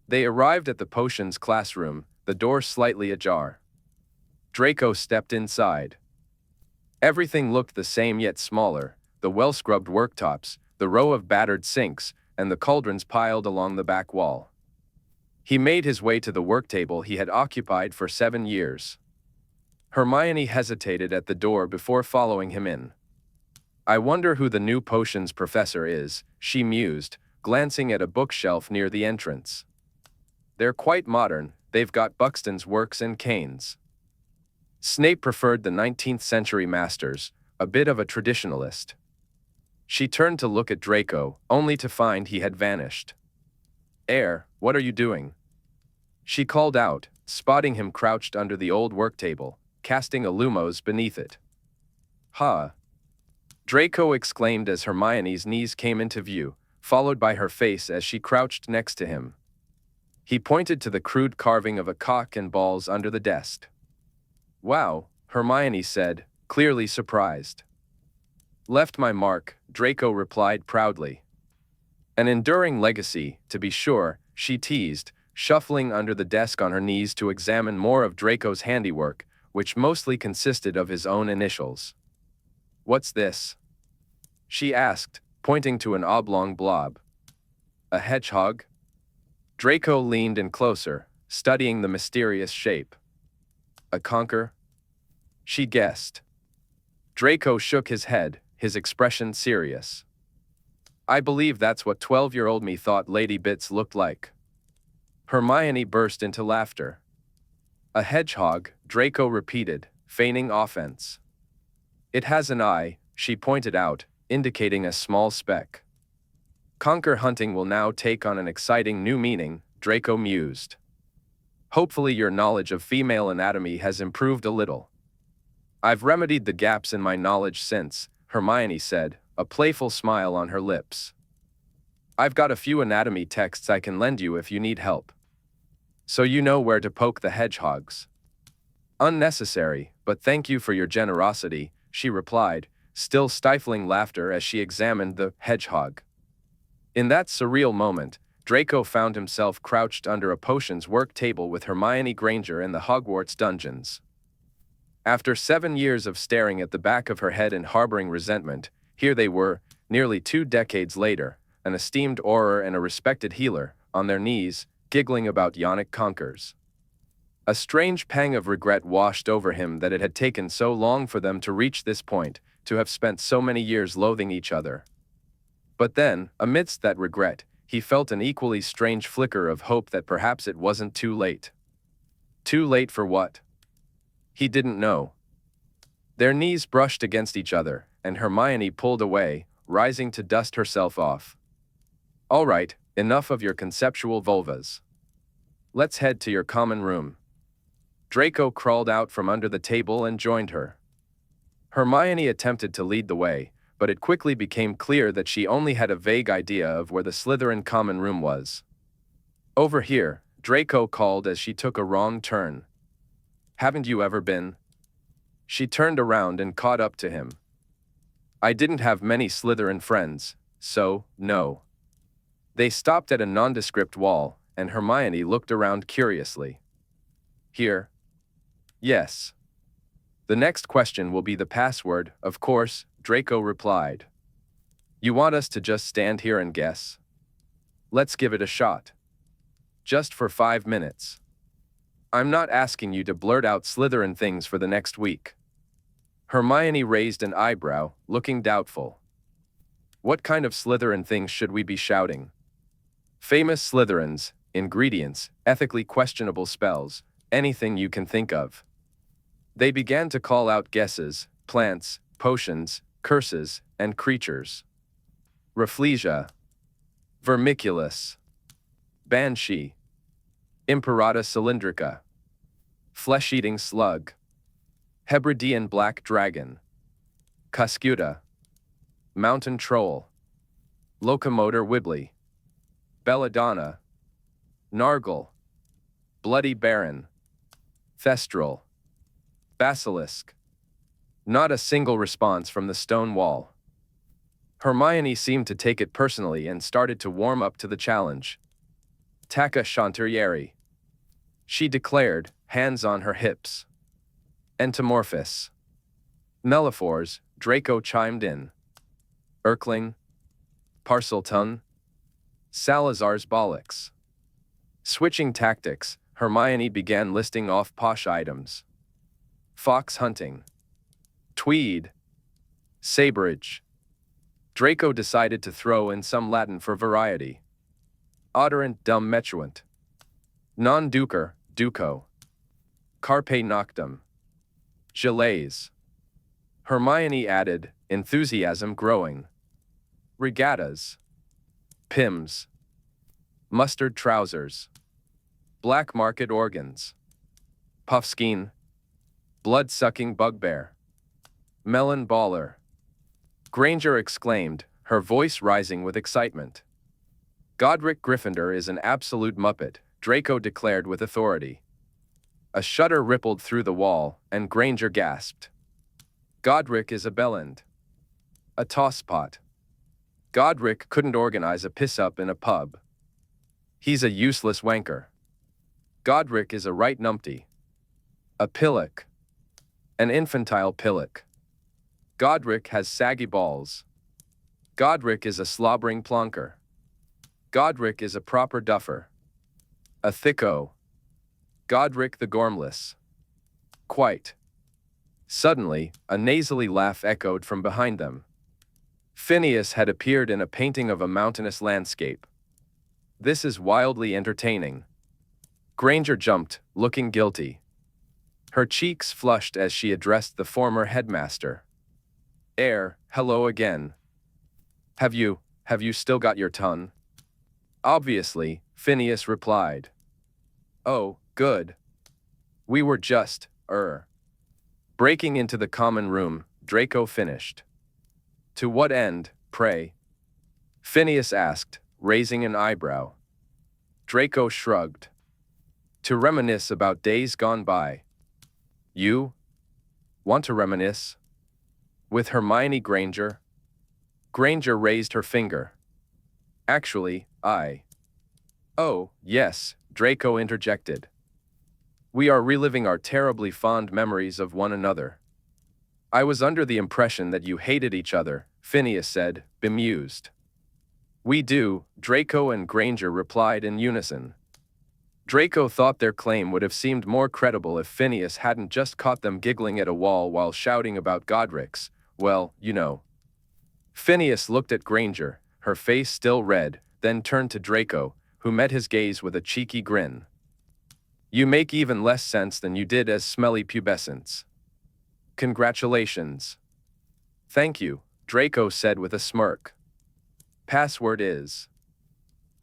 Speaker 1: They arrived at the potions classroom, the door slightly ajar. Draco stepped inside. Everything looked the same yet smaller, the well-scrubbed worktops, the row of battered sinks, and the cauldrons piled along the back wall. He made his way to the work table he had occupied for 7 years. Hermione hesitated at the door before following him in. I wonder who the new potions professor is, she mused, glancing at a bookshelf near the entrance. They're quite modern, they've got Buxton's works and Cane's. Snape preferred the 19th century masters, a bit of a traditionalist. She turned to look at Draco, only to find he had vanished. Air, what are you doing? She called out, spotting him crouched under the old work table, casting a lumos beneath it. Huh? Draco exclaimed as Hermione's knees came into view, followed by her face as she crouched next to him. He pointed to the crude carving of a cock and balls under the desk. Wow, Hermione said, clearly surprised. Left my mark, Draco replied proudly. An enduring legacy, to be sure, she teased, shuffling under the desk on her knees to examine more of Draco's handiwork, which mostly consisted of his own initials. What's this? She asked, pointing to an oblong blob. A hedgehog? Draco leaned in closer, studying the mysterious shape. A conker? She guessed. Draco shook his head, his expression serious. I believe that's what 12-year-old me thought Lady Bits looked like. Hermione burst into laughter. A hedgehog, Draco repeated, feigning offense. It has an eye, she pointed out, indicating a small speck. Conker hunting will now take on an exciting new meaning, Draco mused. Hopefully your knowledge of female anatomy has improved a little. I've remedied the gaps in my knowledge since, Hermione said, a playful smile on her lips. I've got a few anatomy texts I can lend you if you need help. So you know where to poke the hedgehogs. Unnecessary, but thank you for your generosity, she replied, still stifling laughter as she examined the hedgehog. In that surreal moment, Draco found himself crouched under a potions work table with Hermione Granger in the Hogwarts dungeons. After 7 years of staring at the back of her head and harboring resentment, here they were, nearly 2 decades later, an esteemed Auror and a respected healer, on their knees, giggling about Yannick Conquers. A strange pang of regret washed over him that it had taken so long for them to reach this point, to have spent so many years loathing each other. But then, amidst that regret, he felt an equally strange flicker of hope that perhaps it wasn't too late. Too late for what? He didn't know. Their knees brushed against each other, and Hermione pulled away, rising to dust herself off. All right, enough of your conceptual vulvas. Let's head to your common room. Draco crawled out from under the table and joined her. Hermione attempted to lead the way, but it quickly became clear that she only had a vague idea of where the Slytherin common room was. Over here, Draco called as she took a wrong turn. Haven't you ever been? She turned around and caught up to him. I didn't have many Slytherin friends, so, no. They stopped at a nondescript wall, and Hermione looked around curiously. Here? Yes. The next question will be the password, of course, Draco replied. You want us to just stand here and guess? Let's give it a shot. Just for 5 minutes. I'm not asking you to blurt out Slytherin things for the next week. Hermione raised an eyebrow, looking doubtful. What kind of Slytherin things should we be shouting? Famous Slytherins, ingredients, ethically questionable spells, anything you can think of. They began to call out guesses, plants, potions, curses, and creatures. Rafflesia. Vermiculus. Banshee. Imperata cylindrica. Flesh-eating slug. Hebridean black dragon. Cuscuta. Mountain troll. Locomotor wibbly. Belladonna. Nargle. Bloody baron. Thestral. Basilisk. Not a single response from the stone wall. Hermione seemed to take it personally and started to warm up to the challenge. Tacca Chanterieri. She declared, hands on her hips. Entomorphous. Meliphors, Draco chimed in. Erkling. Parseltongue. Salazar's bollocks. Switching tactics, Hermione began listing off posh items. Fox hunting. Tweed. Sabrage. Draco decided to throw in some Latin for variety. Odorant dum metuant. Non-ducer, duco. Carpe noctem. Gilets. Hermione added, enthusiasm growing. Regattas. Pims. Mustard trousers. Black market organs. Puffskein. Blood-sucking bugbear. Melon baller. Granger exclaimed, her voice rising with excitement. Godric Gryffindor is an absolute muppet, Draco declared with authority. A shudder rippled through the wall, and Granger gasped. Godric is a bellend. A tosspot. Godric couldn't organize a piss-up in a pub. He's a useless wanker. Godric is a right numpty. A pillock. An infantile pillock. Godric has saggy balls. Godric is a slobbering plonker. Godric is a proper duffer. A thicko. Godric the Gormless. Quite. Suddenly, a nasally laugh echoed from behind them. Phineas had appeared in a painting of a mountainous landscape. This is wildly entertaining. Granger jumped, looking guilty. Her cheeks flushed as she addressed the former headmaster. Hello again. Have you still got your tongue? Obviously, Phineas replied. Oh, good. We were just, Breaking into the common room, Draco finished. To what end, pray? Phineas asked, raising an eyebrow. Draco shrugged. To reminisce about days gone by. You? Want to reminisce? With Hermione Granger? Granger raised her finger. Actually, I. Oh, yes, Draco interjected. We are reliving our terribly fond memories of one another. I was under the impression that you hated each other, Phineas said, bemused. We do, Draco and Granger replied in unison. Draco thought their claim would have seemed more credible if Phineas hadn't just caught them giggling at a wall while shouting about Godric's. Well, you know. Phineas looked at Granger, her face still red, then turned to Draco, who met his gaze with a cheeky grin. You make even less sense than you did as smelly pubescents. Congratulations. Thank you, Draco said with a smirk. Password is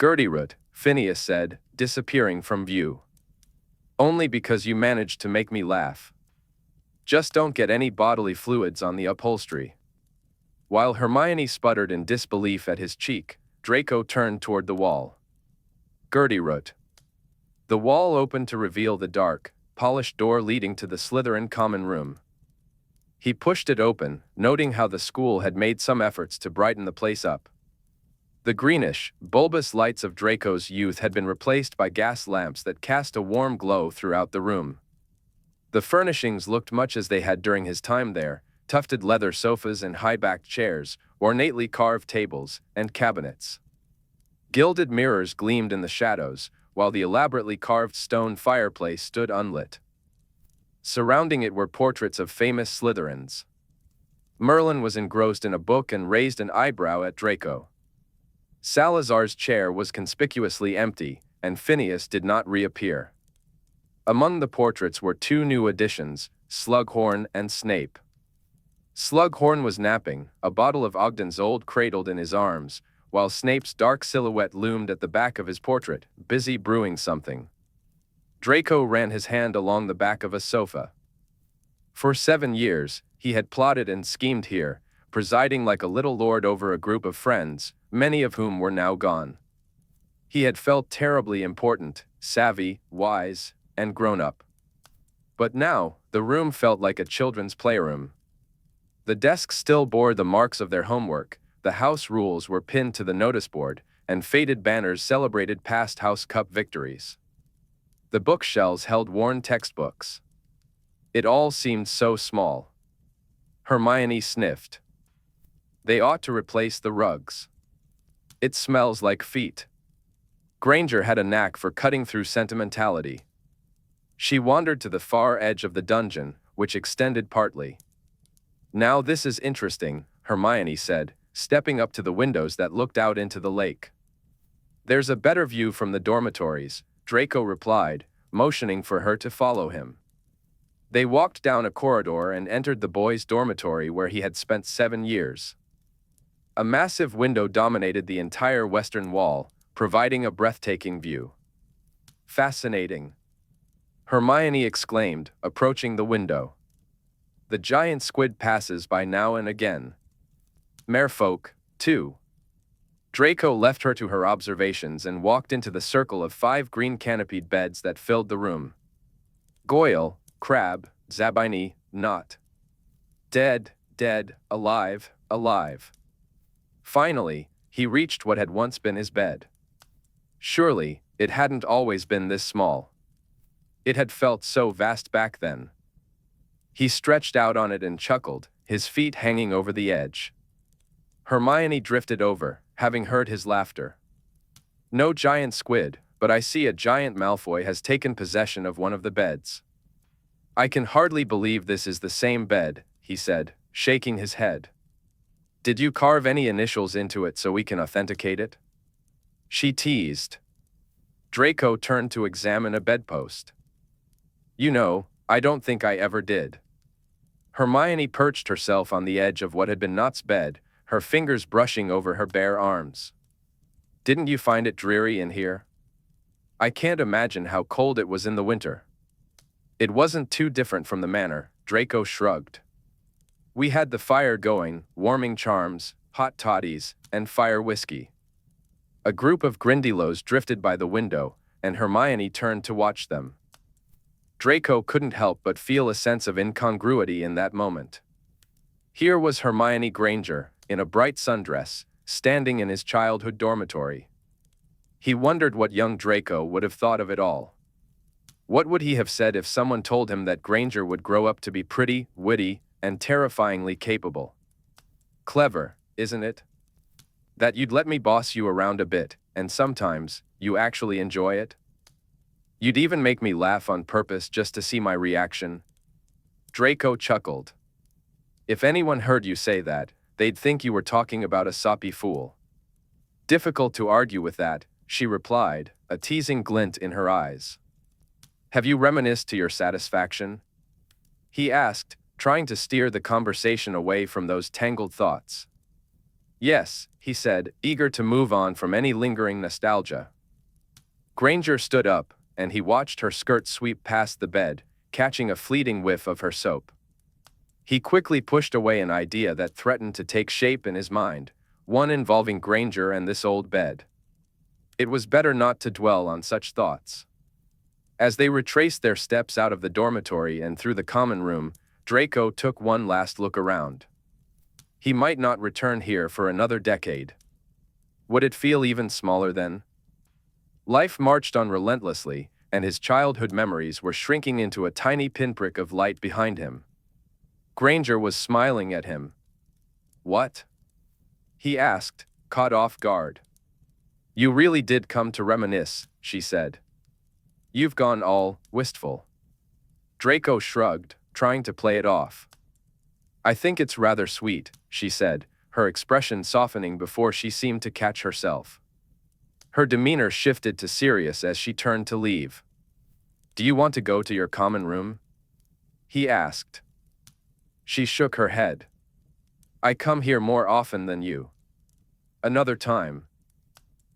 Speaker 1: Gertieroot, Phineas said, disappearing from view. Only because you managed to make me laugh. Just don't get any bodily fluids on the upholstery. While Hermione sputtered in disbelief at his cheek, Draco turned toward the wall. Gertieroot. The wall opened to reveal the dark, polished door leading to the Slytherin common room. He pushed it open, noting how the school had made some efforts to brighten the place up. The greenish, bulbous lights of Draco's youth had been replaced by gas lamps that cast a warm glow throughout the room. The furnishings looked much as they had during his time there, tufted leather sofas and high-backed chairs, ornately carved tables, and cabinets. Gilded mirrors gleamed in the shadows, while the elaborately carved stone fireplace stood unlit. Surrounding it were portraits of famous Slytherins. Merlin was engrossed in a book and raised an eyebrow at Draco. Salazar's chair was conspicuously empty, and Phineas did not reappear. Among the portraits were two new additions, Slughorn and Snape. Slughorn was napping, a bottle of Ogden's Old cradled in his arms, while Snape's dark silhouette loomed at the back of his portrait, busy brewing something. Draco ran his hand along the back of a sofa. For 7 years, he had plotted and schemed here, presiding like a little lord over a group of friends, many of whom were now gone. He had felt terribly important, savvy, wise, and grown up. But now, the room felt like a children's playroom. The desks still bore the marks of their homework, the house rules were pinned to the notice board, and faded banners celebrated past House Cup victories. The bookshelves held worn textbooks. It all seemed so small. Hermione sniffed. They ought to replace the rugs. It smells like feet. Granger had a knack for cutting through sentimentality. She wandered to the far edge of the dungeon, which extended partly. Now this is interesting, Hermione said, stepping up to the windows that looked out into the lake. There's a better view from the dormitories, Draco replied, motioning for her to follow him. They walked down a corridor and entered the boys' dormitory where he had spent 7 years. A massive window dominated the entire western wall, providing a breathtaking view. Fascinating, Hermione exclaimed, approaching the window. The giant squid passes by now and again. Merfolk, too. Draco left her to her observations and walked into the circle of 5 green canopied beds that filled the room. Goyle, Crab, Zabini, not. Dead, dead, alive, alive. Finally, he reached what had once been his bed. Surely, it hadn't always been this small. It had felt so vast back then. He stretched out on it and chuckled, his feet hanging over the edge. Hermione drifted over, having heard his laughter. No giant squid, but I see a giant Malfoy has taken possession of one of the beds. I can hardly believe this is the same bed, he said, shaking his head. Did you carve any initials into it so we can authenticate it? She teased. Draco turned to examine a bedpost. You know, I don't think I ever did. Hermione perched herself on the edge of what had been Not's bed, her fingers brushing over her bare arms. Didn't you find it dreary in here? I can't imagine how cold it was in the winter. It wasn't too different from the manor, Draco shrugged. We had the fire going, warming charms, hot toddies, and fire whiskey. A group of Grindylows drifted by the window, and Hermione turned to watch them. Draco couldn't help but feel a sense of incongruity in that moment. Here was Hermione Granger, in a bright sundress, standing in his childhood dormitory. He wondered what young Draco would have thought of it all. What would he have said if someone told him that Granger would grow up to be pretty, witty, and terrifyingly capable? Clever, isn't it? That you'd let me boss you around a bit, and sometimes, you actually enjoy it? You'd even make me laugh on purpose just to see my reaction." Draco chuckled. "If anyone heard you say that, they'd think you were talking about a soppy fool." "Difficult to argue with that," she replied, a teasing glint in her eyes. "Have you reminisced to your satisfaction?" he asked, trying to steer the conversation away from those tangled thoughts. "Yes," he said, eager to move on from any lingering nostalgia. Granger stood up, and he watched her skirt sweep past the bed, catching a fleeting whiff of her soap. He quickly pushed away an idea that threatened to take shape in his mind, one involving Granger and this old bed. It was better not to dwell on such thoughts. As they retraced their steps out of the dormitory and through the common room, Draco took one last look around. He might not return here for another decade. Would it feel even smaller then? Life marched on relentlessly, and his childhood memories were shrinking into a tiny pinprick of light behind him. Granger was smiling at him. "What?" he asked, caught off guard. "You really did come to reminisce," she said. "You've gone all wistful." Draco shrugged, trying to play it off. "I think it's rather sweet," she said, her expression softening before she seemed to catch herself. Her demeanor shifted to serious as she turned to leave. "Do you want to go to your common room?" he asked. She shook her head. "I come here more often than you." "Another time."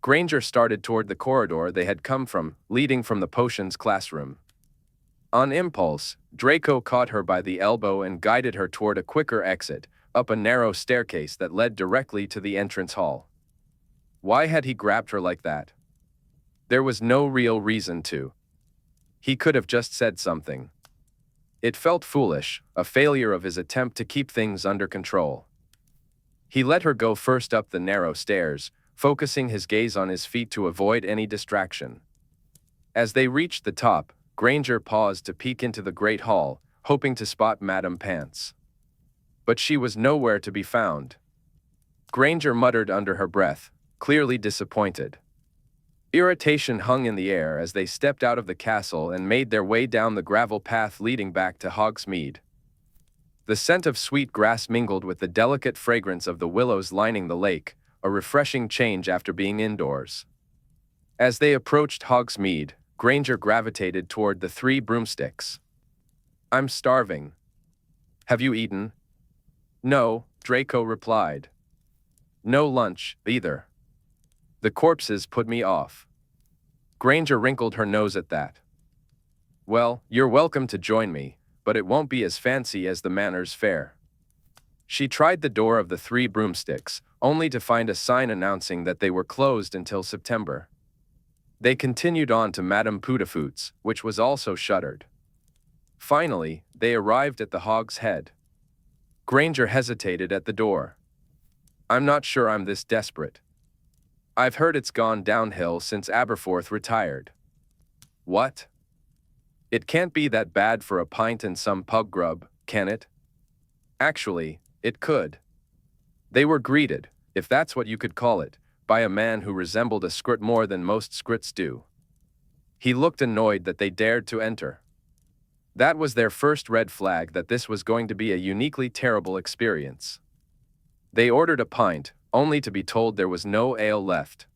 Speaker 1: Granger started toward the corridor they had come from, leading from the potions classroom. On impulse, Draco caught her by the elbow and guided her toward a quicker exit, up a narrow staircase that led directly to the entrance hall. Why had he grabbed her like that? There was no real reason to. He could have just said something. It felt foolish, a failure of his attempt to keep things under control. He let her go first up the narrow stairs, focusing his gaze on his feet to avoid any distraction. As they reached the top, Granger paused to peek into the great hall, hoping to spot Madame Pants. But she was nowhere to be found. Granger muttered under her breath, clearly disappointed. Irritation hung in the air as they stepped out of the castle and made their way down the gravel path leading back to Hogsmeade. The scent of sweet grass mingled with the delicate fragrance of the willows lining the lake, a refreshing change after being indoors. As they approached Hogsmeade, Granger gravitated toward the 3 broomsticks. "I'm starving." "Have you eaten?" "No," Draco replied. "No lunch, either. The corpses put me off." Granger wrinkled her nose at that. "Well, you're welcome to join me, but it won't be as fancy as the Manners Fair." She tried the door of the 3 broomsticks, only to find a sign announcing that they were closed until September. They continued on to Madame Putafoot's, which was also shuttered. Finally, they arrived at the Hog's Head. Granger hesitated at the door. "I'm not sure I'm this desperate. I've heard it's gone downhill since Aberforth retired." "What?" "It can't be that bad for a pint and some pub grub, can it?" Actually, it could. They were greeted, if that's what you could call it, by a man who resembled a Skrit more than most Skrits do. He looked annoyed that they dared to enter. That was their first red flag that this was going to be a uniquely terrible experience. They ordered a pint, only to be told there was no ale left.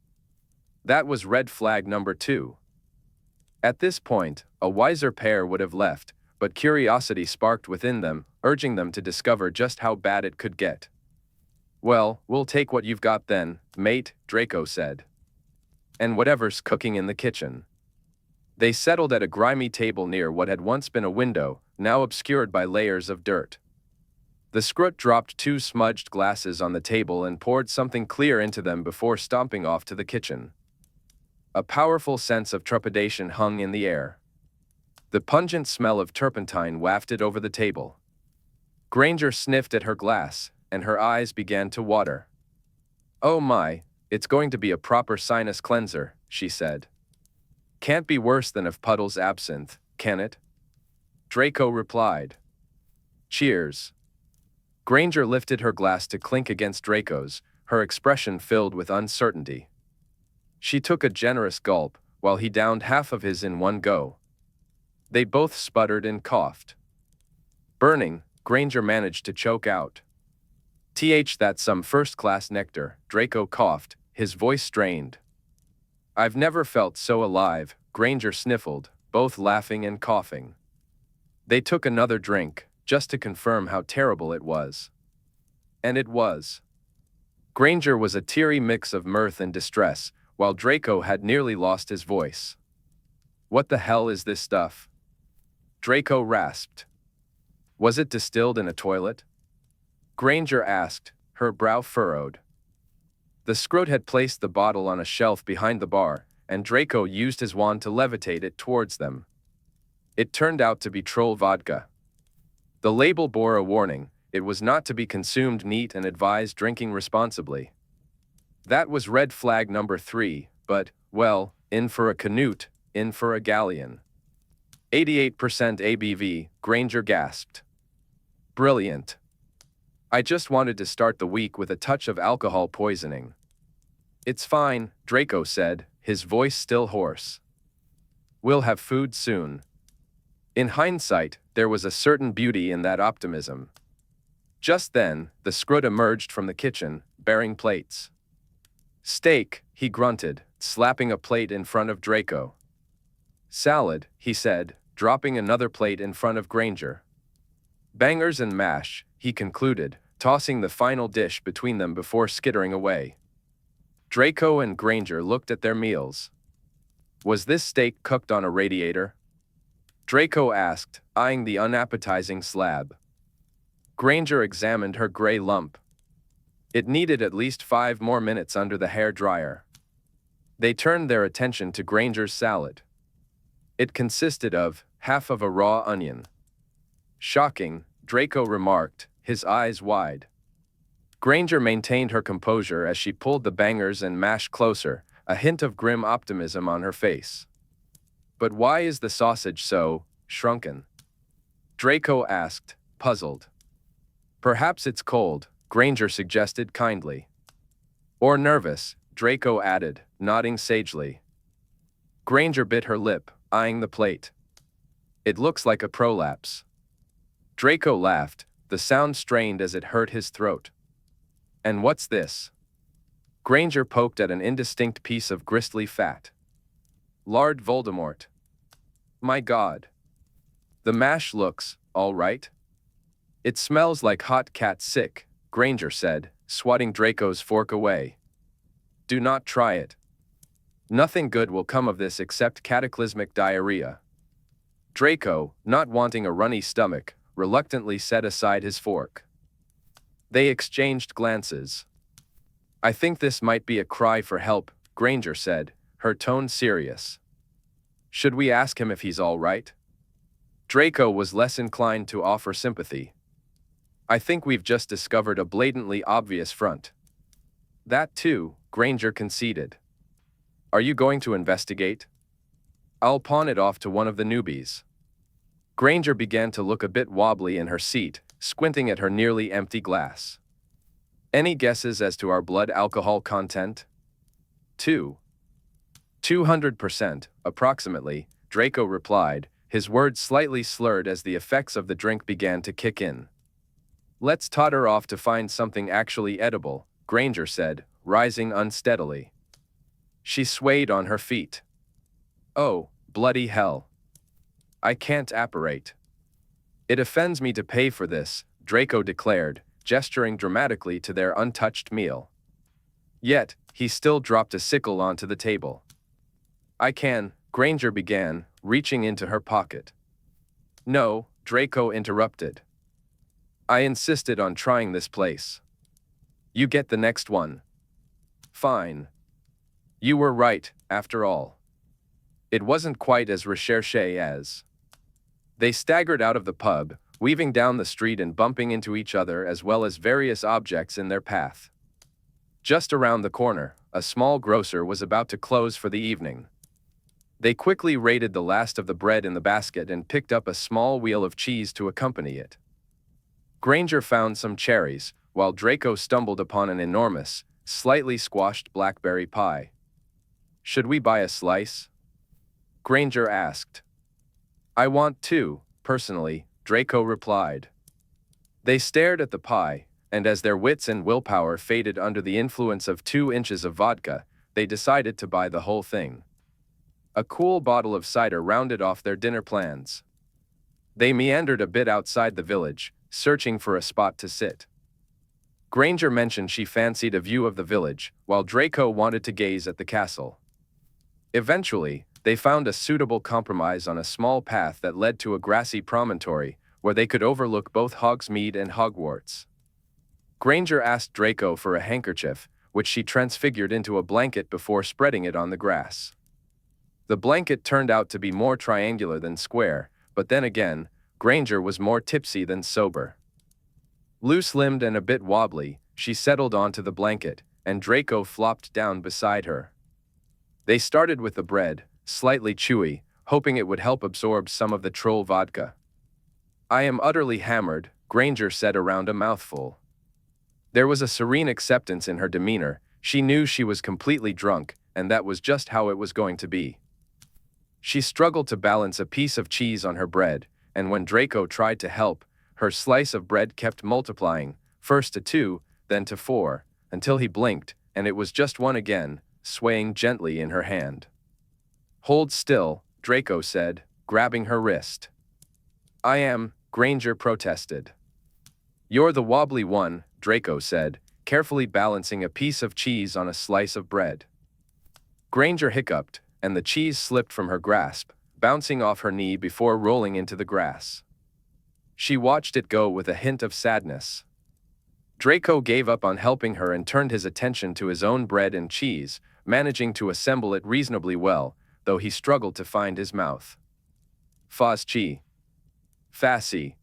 Speaker 1: That was red flag number 2. At this point, a wiser pair would have left, but curiosity sparked within them, urging them to discover just how bad it could get. "Well, we'll take what you've got then, mate," Draco said. "And whatever's cooking in the kitchen." They settled at a grimy table near what had once been a window, now obscured by layers of dirt. The Skrut dropped 2 smudged glasses on the table and poured something clear into them before stomping off to the kitchen. A powerful sense of trepidation hung in the air. The pungent smell of turpentine wafted over the table. Granger sniffed at her glass, and her eyes began to water. "Oh my, it's going to be a proper sinus cleanser," she said. "Can't be worse than if Puddle's absinthe, can it?" Draco replied. "Cheers." Granger lifted her glass to clink against Draco's, her expression filled with uncertainty. She took a generous gulp, while he downed half of his in one go. They both sputtered and coughed. Burning, Granger managed to choke out. That's some first-class nectar, Draco coughed, his voice strained. I've never felt so alive, Granger sniffled, both laughing and coughing. They took another drink, just to confirm how terrible it was. And it was. Granger was a teary mix of mirth and distress, while Draco had nearly lost his voice. What the hell is this stuff? Draco rasped. Was it distilled in a toilet? Granger asked, her brow furrowed. The Scroat had placed the bottle on a shelf behind the bar, and Draco used his wand to levitate it towards them. It turned out to be troll vodka. The label bore a warning: it was not to be consumed neat and advised drinking responsibly. That was red flag number 3, but, well, in for a canute, in for a galleon. 88% ABV, Granger gasped. Brilliant. I just wanted to start the week with a touch of alcohol poisoning. It's fine, Draco said, his voice still hoarse. We'll have food soon. In hindsight, there was a certain beauty in that optimism. Just then, the Scroat emerged from the kitchen, bearing plates. Steak, he grunted, slapping a plate in front of Draco. Salad, he said, dropping another plate in front of Granger. Bangers and mash, he concluded, tossing the final dish between them before skittering away. Draco and Granger looked at their meals. Was this steak cooked on a radiator? Draco asked, eyeing the unappetizing slab. Granger examined her gray lump. It needed at least 5 more minutes under the hair dryer. They turned their attention to Granger's salad. It consisted of half of a raw onion. Shocking, Draco remarked, his eyes wide. Granger maintained her composure as she pulled the bangers and mash closer, a hint of grim optimism on her face. But why is the sausage so shrunken? Draco asked, puzzled. Perhaps it's cold, Granger suggested kindly. Or nervous, Draco added, nodding sagely. Granger bit her lip, eyeing the plate. It looks like a prolapse. Draco laughed, the sound strained as it hurt his throat. And what's this? Granger poked at an indistinct piece of gristly fat. Lard Voldemort. My God. The mash looks all right. It smells like hot cat sick, Granger said, swatting Draco's fork away. Do not try it. Nothing good will come of this except cataclysmic diarrhea. Draco, not wanting a runny stomach, reluctantly set aside his fork. They exchanged glances. I think this might be a cry for help, Granger said, her tone serious. Should we ask him if he's all right? Draco was less inclined to offer sympathy. I think we've just discovered a blatantly obvious front. That too, Granger conceded. Are you going to investigate? I'll pawn it off to one of the newbies. Granger began to look a bit wobbly in her seat, squinting at her nearly empty glass. Any guesses as to our blood alcohol content? 200%, approximately, Draco replied, his words slightly slurred as the effects of the drink began to kick in. Let's totter off to find something actually edible, Granger said, rising unsteadily. She swayed on her feet. Oh, bloody hell. I can't apparate. It offends me to pay for this, Draco declared, gesturing dramatically to their untouched meal. Yet, he still dropped a sickle onto the table. I can, Granger began, reaching into her pocket. No, Draco interrupted. I insisted on trying this place. You get the next one. Fine. You were right, after all. It wasn't quite as recherché as. They staggered out of the pub, weaving down the street and bumping into each other as well as various objects in their path. Just around the corner, a small grocer was about to close for the evening. They quickly raided the last of the bread in the basket and picked up a small wheel of cheese to accompany it. Granger found some cherries, while Draco stumbled upon an enormous, slightly squashed blackberry pie. Should we buy a slice? Granger asked. I want two, personally, Draco replied. They stared at the pie, and as their wits and willpower faded under the influence of 2 inches of vodka, they decided to buy the whole thing. A cool bottle of cider rounded off their dinner plans. They meandered a bit outside the village, searching for a spot to sit. Granger mentioned she fancied a view of the village, while Draco wanted to gaze at the castle. Eventually, they found a suitable compromise on a small path that led to a grassy promontory, where they could overlook both Hogsmeade and Hogwarts. Granger asked Draco for a handkerchief, which she transfigured into a blanket before spreading it on the grass. The blanket turned out to be more triangular than square, but then again, Granger was more tipsy than sober. Loose-limbed and a bit wobbly, she settled onto the blanket, and Draco flopped down beside her. They started with the bread, slightly chewy, hoping it would help absorb some of the troll vodka. I am utterly hammered, Granger said around a mouthful. There was a serene acceptance in her demeanor. She knew she was completely drunk, and that was just how it was going to be. She struggled to balance a piece of cheese on her bread, and when Draco tried to help, her slice of bread kept multiplying, first to 2, then to 4, until he blinked, and it was just 1 again, swaying gently in her hand. Hold still, Draco said, grabbing her wrist. I am, Granger protested. You're the wobbly one, Draco said, carefully balancing a piece of cheese on a slice of bread. Granger hiccuped, and the cheese slipped from her grasp, bouncing off her knee before rolling into the grass. She watched it go with a hint of sadness. Draco gave up on helping her and turned his attention to his own bread and cheese, managing to assemble it reasonably well, though he struggled to find his mouth. Faz-chi. Fascy.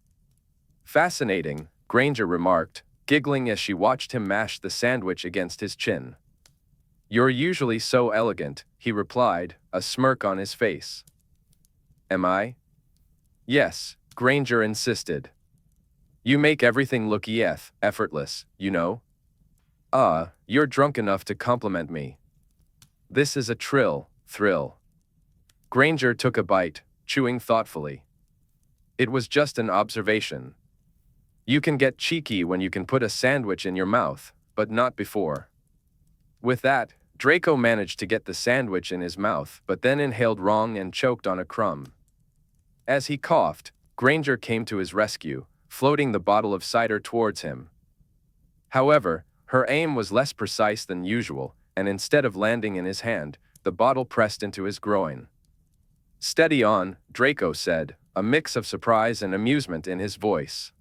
Speaker 1: Fascinating, Granger remarked, giggling as she watched him mash the sandwich against his chin. You're usually so elegant, he replied, a smirk on his face. Am I? Yes, Granger insisted. You make everything look effortless, you know? You're drunk enough to compliment me. This is a thrill. Granger took a bite, chewing thoughtfully. It was just an observation. You can get cheeky when you can put a sandwich in your mouth, but not before. With that, Draco managed to get the sandwich in his mouth, but then inhaled wrong and choked on a crumb. As he coughed, Granger came to his rescue, floating the bottle of cider towards him. However, her aim was less precise than usual, and instead of landing in his hand, the bottle pressed into his groin. Steady on, Draco said, a mix of surprise and amusement in his voice.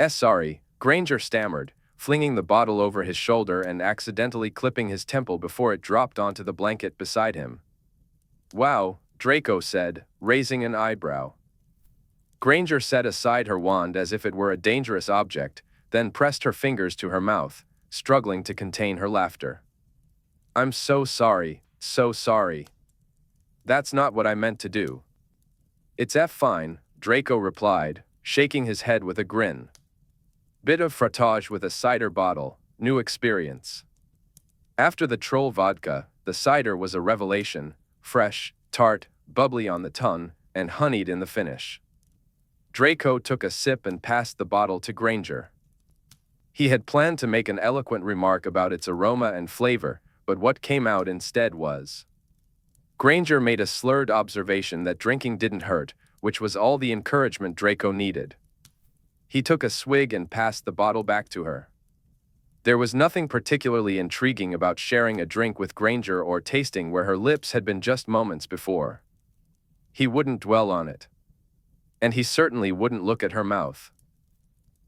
Speaker 1: Sorry, Granger stammered, flinging the bottle over his shoulder and accidentally clipping his temple before it dropped onto the blanket beside him. Wow, Draco said, raising an eyebrow. Granger set aside her wand as if it were a dangerous object, then pressed her fingers to her mouth, struggling to contain her laughter. I'm so sorry, so sorry. That's not what I meant to do. It's fine, Draco replied, shaking his head with a grin. Bit of frottage with a cider bottle, new experience. After the troll vodka, the cider was a revelation, fresh, tart, bubbly on the tongue, and honeyed in the finish. Draco took a sip and passed the bottle to Granger. He had planned to make an eloquent remark about its aroma and flavor, but what came out instead was. Granger made a slurred observation that drinking didn't hurt, which was all the encouragement Draco needed. He took a swig and passed the bottle back to her. There was nothing particularly intriguing about sharing a drink with Granger or tasting where her lips had been just moments before. He wouldn't dwell on it. And he certainly wouldn't look at her mouth.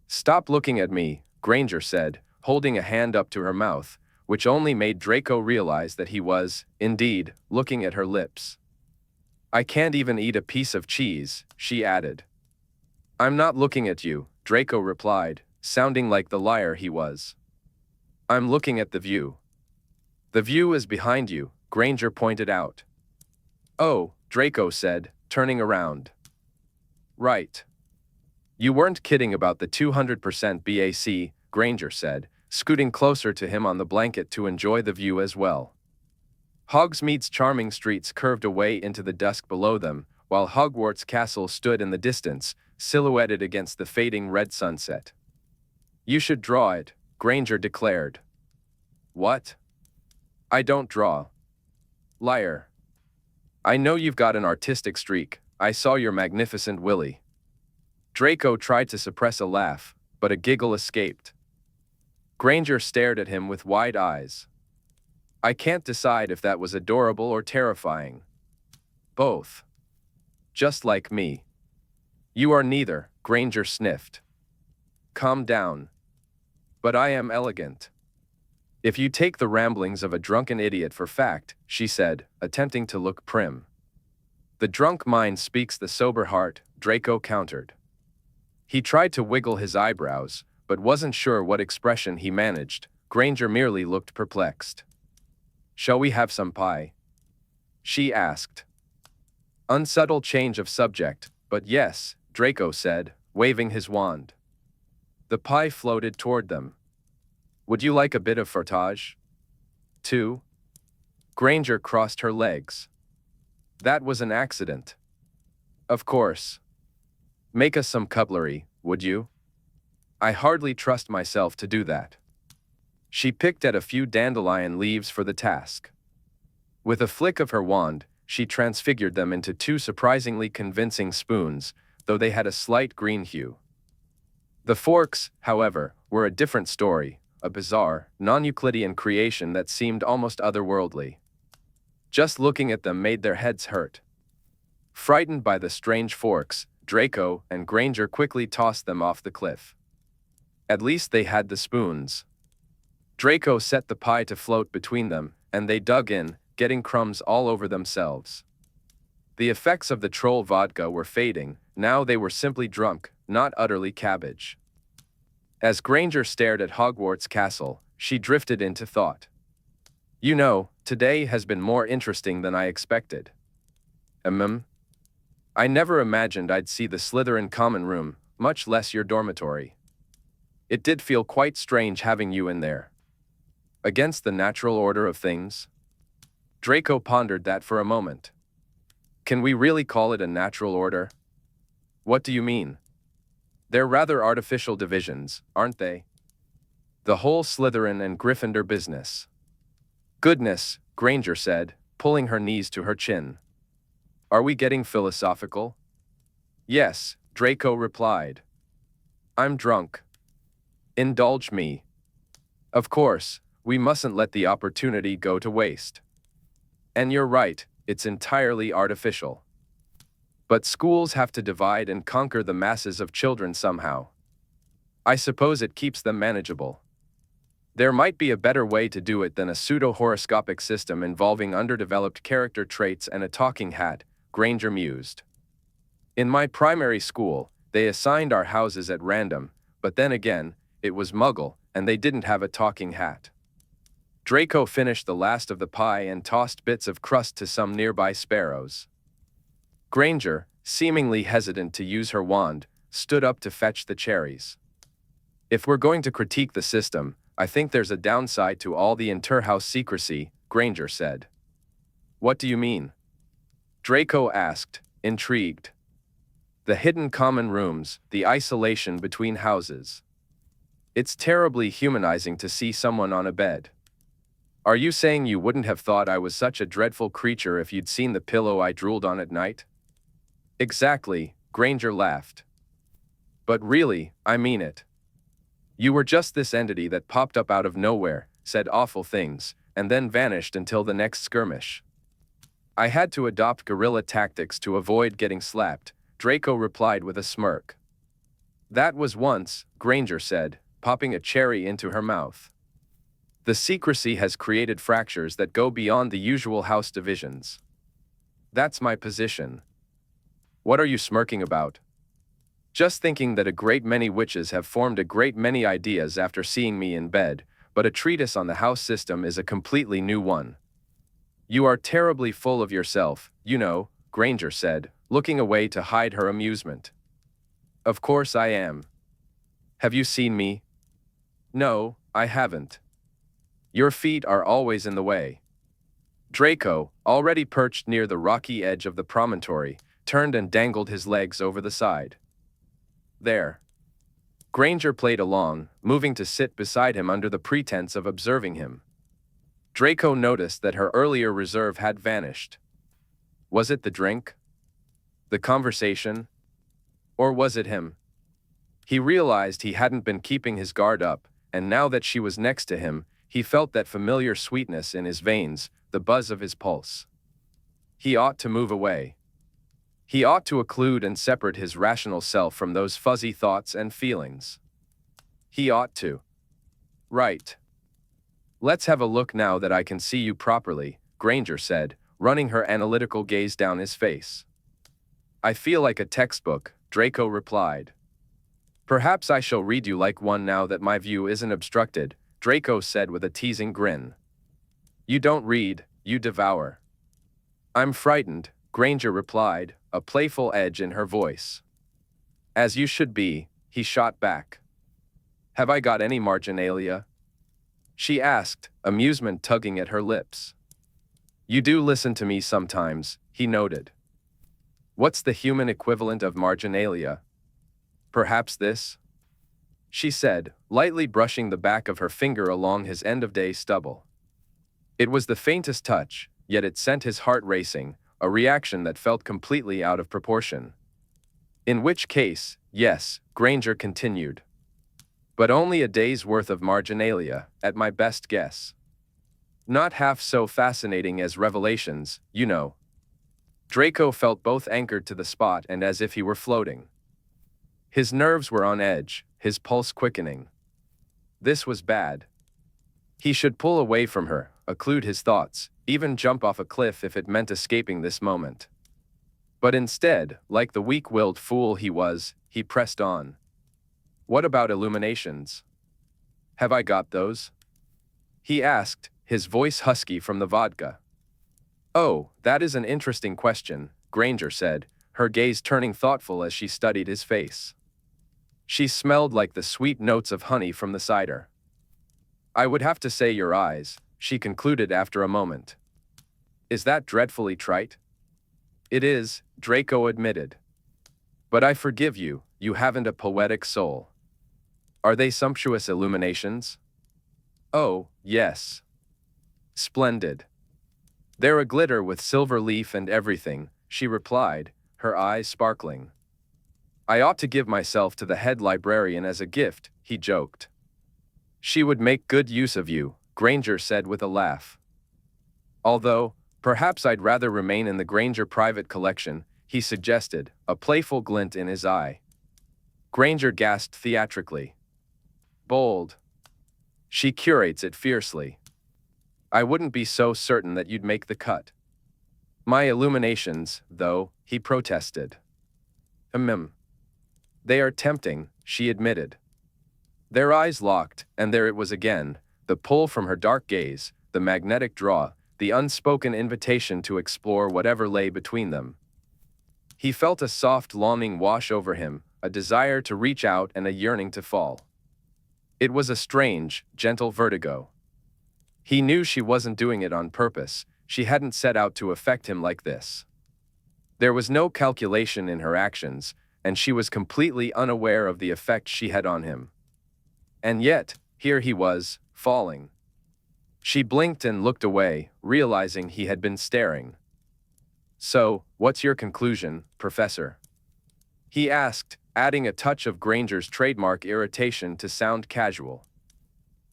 Speaker 1: Stop looking at me, Granger said, holding a hand up to her mouth, which only made Draco realize that he was, indeed, looking at her lips. I can't even eat a piece of cheese, she added. I'm not looking at you, Draco replied, sounding like the liar he was. I'm looking at the view. The view is behind you, Granger pointed out. Oh, Draco said, turning around. Right. You weren't kidding about the 200% BAC, Granger said, scooting closer to him on the blanket to enjoy the view as well. Hogsmeade's charming streets curved away into the dusk below them, while Hogwarts Castle stood in the distance, silhouetted against the fading red sunset. "You should draw it," Granger declared. "What? I don't draw." "Liar. I know you've got an artistic streak. I saw your magnificent Willy." Draco tried to suppress a laugh, but a giggle escaped. Granger stared at him with wide eyes. "I can't decide if that was adorable or terrifying." "Both. Just like me." "You are neither," Granger sniffed. "Calm down." "But I am elegant." "If you take the ramblings of a drunken idiot for fact," she said, attempting to look prim. "The drunk mind speaks the sober heart," Draco countered. He tried to wiggle his eyebrows, but wasn't sure what expression he managed. Granger merely looked perplexed. "Shall we have some pie?" she asked. Unsubtle change of subject, but yes, Draco said, waving his wand. The pie floated toward them. "Would you like a bit of fromage, too?" Granger crossed her legs. "That was an accident." "Of course. Make us some cutlery, would you?" "I hardly trust myself to do that." She picked at a few dandelion leaves for the task. With a flick of her wand, she transfigured them into two surprisingly convincing spoons, though they had a slight green hue. The forks, however, were a different story, a bizarre, non-Euclidean creation that seemed almost otherworldly. Just looking at them made their heads hurt. Frightened by the strange forks, Draco and Granger quickly tossed them off the cliff. At least they had the spoons. Draco set the pie to float between them, and they dug in, getting crumbs all over themselves. The effects of the troll vodka were fading. Now they were simply drunk, not utterly cabbage. As Granger stared at Hogwarts Castle, she drifted into thought. "You know, today has been more interesting than I expected." I never imagined I'd see the Slytherin common room, much less your dormitory. It did feel quite strange having you in there." "Against the natural order of things?" Draco pondered that for a moment. "Can we really call it a natural order?" "What do you mean?" "They're rather artificial divisions, aren't they? The whole Slytherin and Gryffindor business." "Goodness," Granger said, pulling her knees to her chin. "Are we getting philosophical?" "Yes," Draco replied. "I'm drunk. Indulge me." "Of course, we mustn't let the opportunity go to waste." "And you're right, it's entirely artificial. But schools have to divide and conquer the masses of children somehow. I suppose it keeps them manageable. There might be a better way to do it than a pseudo-horoscopic system involving underdeveloped character traits and a talking hat," Granger mused. "In my primary school, they assigned our houses at random, but then again, it was Muggle, and they didn't have a talking hat." Draco finished the last of the pie and tossed bits of crust to some nearby sparrows. Granger, seemingly hesitant to use her wand, stood up to fetch the cherries. "If we're going to critique the system, I think there's a downside to all the inter-house secrecy," Granger said. "What do you mean?" Draco asked, intrigued. "The hidden common rooms, the isolation between houses. It's terribly humanizing to see someone on a bed. Are you saying you wouldn't have thought I was such a dreadful creature if you'd seen the pillow I drooled on at night?" "Exactly," Granger laughed. "But really, I mean it. You were just this entity that popped up out of nowhere, said awful things, and then vanished until the next skirmish. I had to adopt guerrilla tactics to avoid getting slapped," Draco replied with a smirk. "That was once," Granger said, popping a cherry into her mouth. "The secrecy has created fractures that go beyond the usual house divisions. That's my position." "What are you smirking about?" "Just thinking that a great many witches have formed a great many ideas after seeing me in bed, but a treatise on the house system is a completely new one." "You are terribly full of yourself, you know," Granger said, looking away to hide her amusement. "Of course I am. Have you seen me?" "No, I haven't." "Your feet are always in the way." Draco, already perched near the rocky edge of the promontory, turned and dangled his legs over the side. There. Granger played along, moving to sit beside him under the pretense of observing him. Draco noticed that her earlier reserve had vanished. Was it the drink? The conversation? Or was it him? He realized he hadn't been keeping his guard up, and now that she was next to him, he felt that familiar sweetness in his veins, the buzz of his pulse. He ought to move away. He ought to occlude and separate his rational self from those fuzzy thoughts and feelings. He ought to. Right. Let's have a look now that I can see you properly, Granger said, running her analytical gaze down his face. I feel like a textbook, Draco replied. Perhaps I shall read you like one now that my view isn't obstructed, Draco said with a teasing grin. You don't read, you devour. I'm frightened, Granger replied, a playful edge in her voice. As you should be, he shot back. Have I got any marginalia? She asked, amusement tugging at her lips. You do listen to me sometimes, he noted. What's the human equivalent of marginalia? Perhaps this? She said, lightly brushing the back of her finger along his end-of-day stubble. It was the faintest touch, yet it sent his heart racing, a reaction that felt completely out of proportion. In which case, yes, Granger continued. But only a day's worth of marginalia, at my best guess. Not half so fascinating as Revelations, you know. Draco felt both anchored to the spot and as if he were floating. His nerves were on edge, his pulse quickening. This was bad. He should pull away from her, occlude his thoughts, even jump off a cliff if it meant escaping this moment. But instead, like the weak-willed fool he was, he pressed on. What about illuminations? Have I got those? He asked, his voice husky from the vodka. Oh, that is an interesting question, Granger said, her gaze turning thoughtful as she studied his face. She smelled like the sweet notes of honey from the cider. I would have to say your eyes, she concluded after a moment. Is that dreadfully trite? It is, Draco admitted. But I forgive you, you haven't a poetic soul. Are they sumptuous illuminations? Oh, yes. Splendid. They're aglitter with silver leaf and everything, she replied, her eyes sparkling. I ought to give myself to the head librarian as a gift, he joked. She would make good use of you, Granger said with a laugh. Although, perhaps I'd rather remain in the Granger private collection, he suggested, a playful glint in his eye. Granger gasped theatrically. Bold. She curates it fiercely. I wouldn't be so certain that you'd make the cut. My illuminations, though, he protested. They are tempting, she admitted. Their eyes locked, and there it was again, the pull from her dark gaze, the magnetic draw, the unspoken invitation to explore whatever lay between them. He felt a soft longing wash over him, a desire to reach out and a yearning to fall. It was a strange, gentle vertigo. He knew she wasn't doing it on purpose, she hadn't set out to affect him like this. There was no calculation in her actions, and she was completely unaware of the effect she had on him. And yet, here he was, falling. She blinked and looked away, realizing he had been staring. So, what's your conclusion, Professor? He asked, adding a touch of Granger's trademark irritation to sound casual.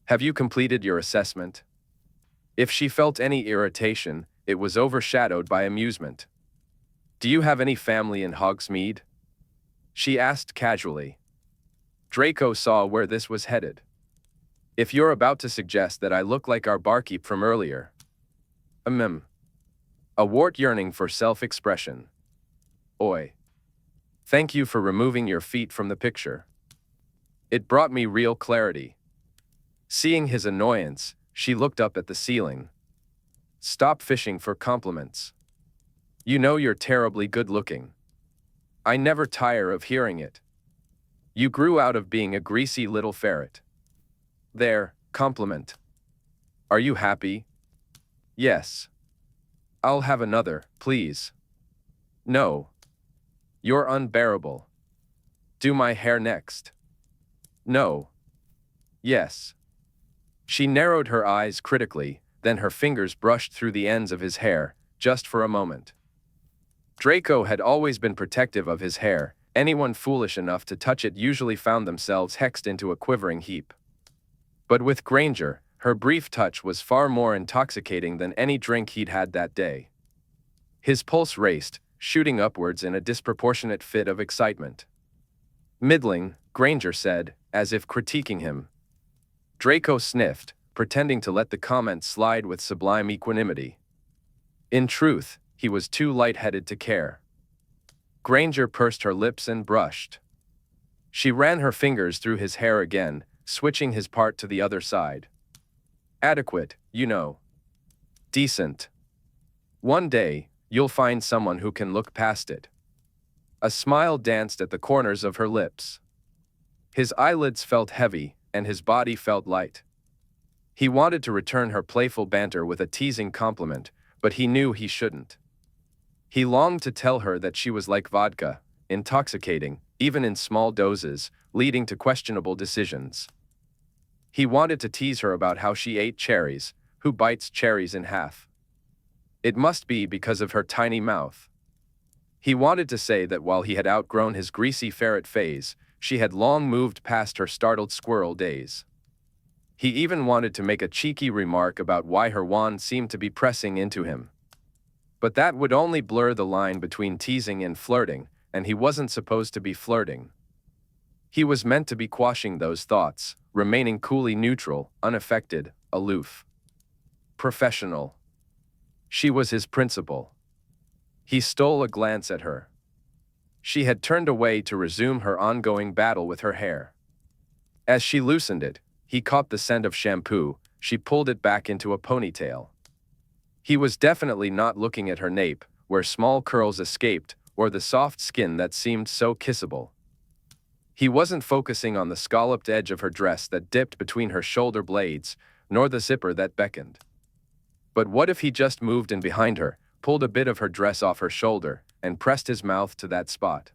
Speaker 1: Have you completed your assessment? If she felt any irritation, it was overshadowed by amusement. Do you have any family in Hogsmeade? She asked casually. Draco saw where this was headed. If you're about to suggest that I look like our barkeep from earlier. A wart yearning for self-expression. Oi. Thank you for removing your feet from the picture. It brought me real clarity. Seeing his annoyance, she looked up at the ceiling. Stop fishing for compliments. You know you're terribly good-looking. I never tire of hearing it. You grew out of being a greasy little ferret. There, compliment. Are you happy? Yes. I'll have another, please. No. You're unbearable. Do my hair next. No. Yes. She narrowed her eyes critically, then her fingers brushed through the ends of his hair, just for a moment. Draco had always been protective of his hair. Anyone foolish enough to touch it usually found themselves hexed into a quivering heap. But with Granger, her brief touch was far more intoxicating than any drink he'd had that day. His pulse raced, shooting upwards in a disproportionate fit of excitement. Middling, Granger said, as if critiquing him. Draco sniffed, pretending to let the comment slide with sublime equanimity. In truth, he was too light-headed to care. Granger pursed her lips and brushed. She ran her fingers through his hair again, switching his part to the other side. Adequate, you know. Decent. One day, you'll find someone who can look past it. A smile danced at the corners of her lips. His eyelids felt heavy, and his body felt light. He wanted to return her playful banter with a teasing compliment, but he knew he shouldn't. He longed to tell her that she was like vodka, intoxicating, even in small doses, leading to questionable decisions. He wanted to tease her about how she ate cherries, who bites cherries in half. It must be because of her tiny mouth. He wanted to say that while he had outgrown his greasy ferret phase, she had long moved past her startled squirrel days. He even wanted to make a cheeky remark about why her wand seemed to be pressing into him. But that would only blur the line between teasing and flirting, and he wasn't supposed to be flirting. He was meant to be quashing those thoughts, remaining coolly neutral, unaffected, aloof. Professional. She was his principal. He stole a glance at her. She had turned away to resume her ongoing battle with her hair. As she loosened it, he caught the scent of shampoo. She pulled it back into a ponytail. He was definitely not looking at her nape, where small curls escaped, or the soft skin that seemed so kissable. He wasn't focusing on the scalloped edge of her dress that dipped between her shoulder blades, nor the zipper that beckoned. But what if he just moved in behind her, pulled a bit of her dress off her shoulder, and pressed his mouth to that spot?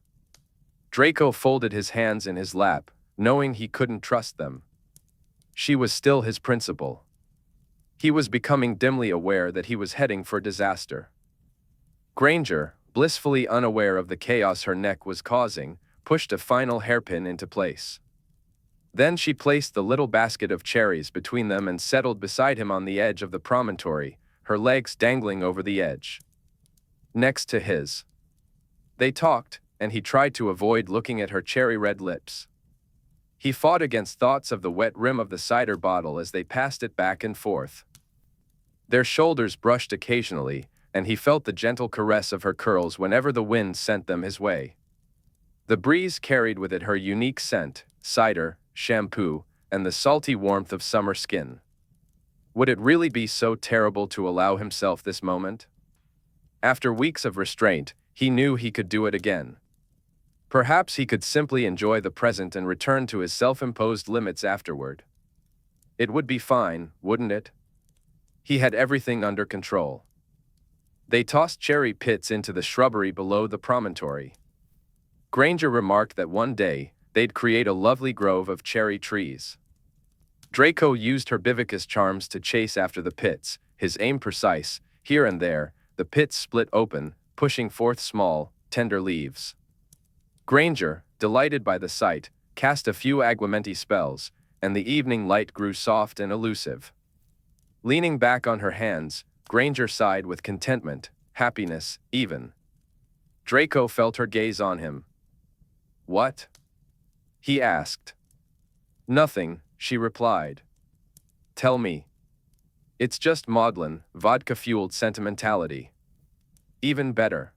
Speaker 1: Draco folded his hands in his lap, knowing he couldn't trust them. She was still his principal. He was becoming dimly aware that he was heading for disaster. Granger, blissfully unaware of the chaos her neck was causing, pushed a final hairpin into place. Then she placed the little basket of cherries between them and settled beside him on the edge of the promontory, her legs dangling over the edge. Next to his. They talked, and he tried to avoid looking at her cherry-red lips. He fought against thoughts of the wet rim of the cider bottle as they passed it back and forth. Their shoulders brushed occasionally, and he felt the gentle caress of her curls whenever the wind sent them his way. The breeze carried with it her unique scent, cider, shampoo, and the salty warmth of summer skin. Would it really be so terrible to allow himself this moment? After weeks of restraint, he knew he could do it again. Perhaps he could simply enjoy the present and return to his self-imposed limits afterward. It would be fine, wouldn't it? He had everything under control. They tossed cherry pits into the shrubbery below the promontory. Granger remarked that one day, they'd create a lovely grove of cherry trees. Draco used her bivacous charms to chase after the pits, his aim precise. Here and there, the pits split open, pushing forth small, tender leaves. Granger, delighted by the sight, cast a few aguamenti spells, and the evening light grew soft and elusive. Leaning back on her hands, Granger sighed with contentment, happiness, even. Draco felt her gaze on him. "What?" he asked. "Nothing," she replied. "Tell me." "It's just maudlin, vodka-fueled sentimentality." "Even better."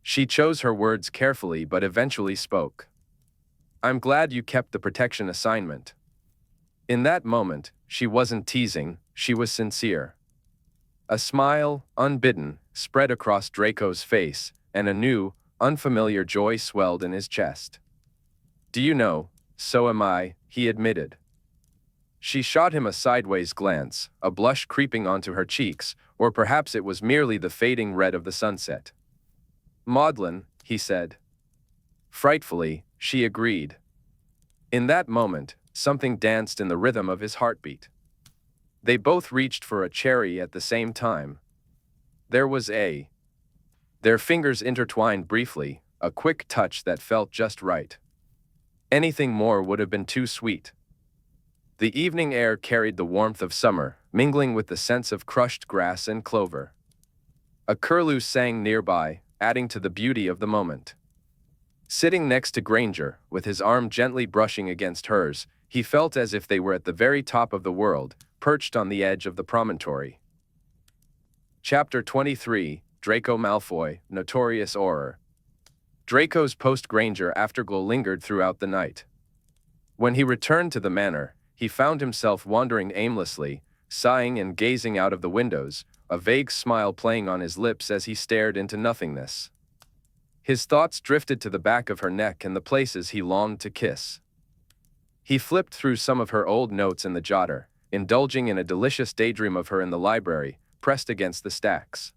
Speaker 1: She chose her words carefully but eventually spoke. "I'm glad you kept the protection assignment." In that moment, she wasn't teasing, she was sincere. A smile, unbidden, spread across Draco's face, and a new, unfamiliar joy swelled in his chest. "Do you know, so am I," he admitted. She shot him a sideways glance, a blush creeping onto her cheeks, or perhaps it was merely the fading red of the sunset. "Maudlin," he said. Frightfully, she agreed. In that moment, something danced in the rhythm of his heartbeat. They both reached for a cherry at the same time. Their fingers intertwined briefly, a quick touch that felt just right. Anything more would have been too sweet. The evening air carried the warmth of summer, mingling with the sense of crushed grass and clover. A curlew sang nearby, adding to the beauty of the moment. Sitting next to Granger, with his arm gently brushing against hers, he felt as if they were at the very top of the world, perched on the edge of the promontory. Chapter 23, Draco Malfoy, Notorious Auror. Draco's post-Granger afterglow lingered throughout the night. When he returned to the manor, he found himself wandering aimlessly, sighing and gazing out of the windows, a vague smile playing on his lips as he stared into nothingness. His thoughts drifted to the back of her neck and the places he longed to kiss. He flipped through some of her old notes in the jotter, indulging in a delicious daydream of her in the library, pressed against the stacks.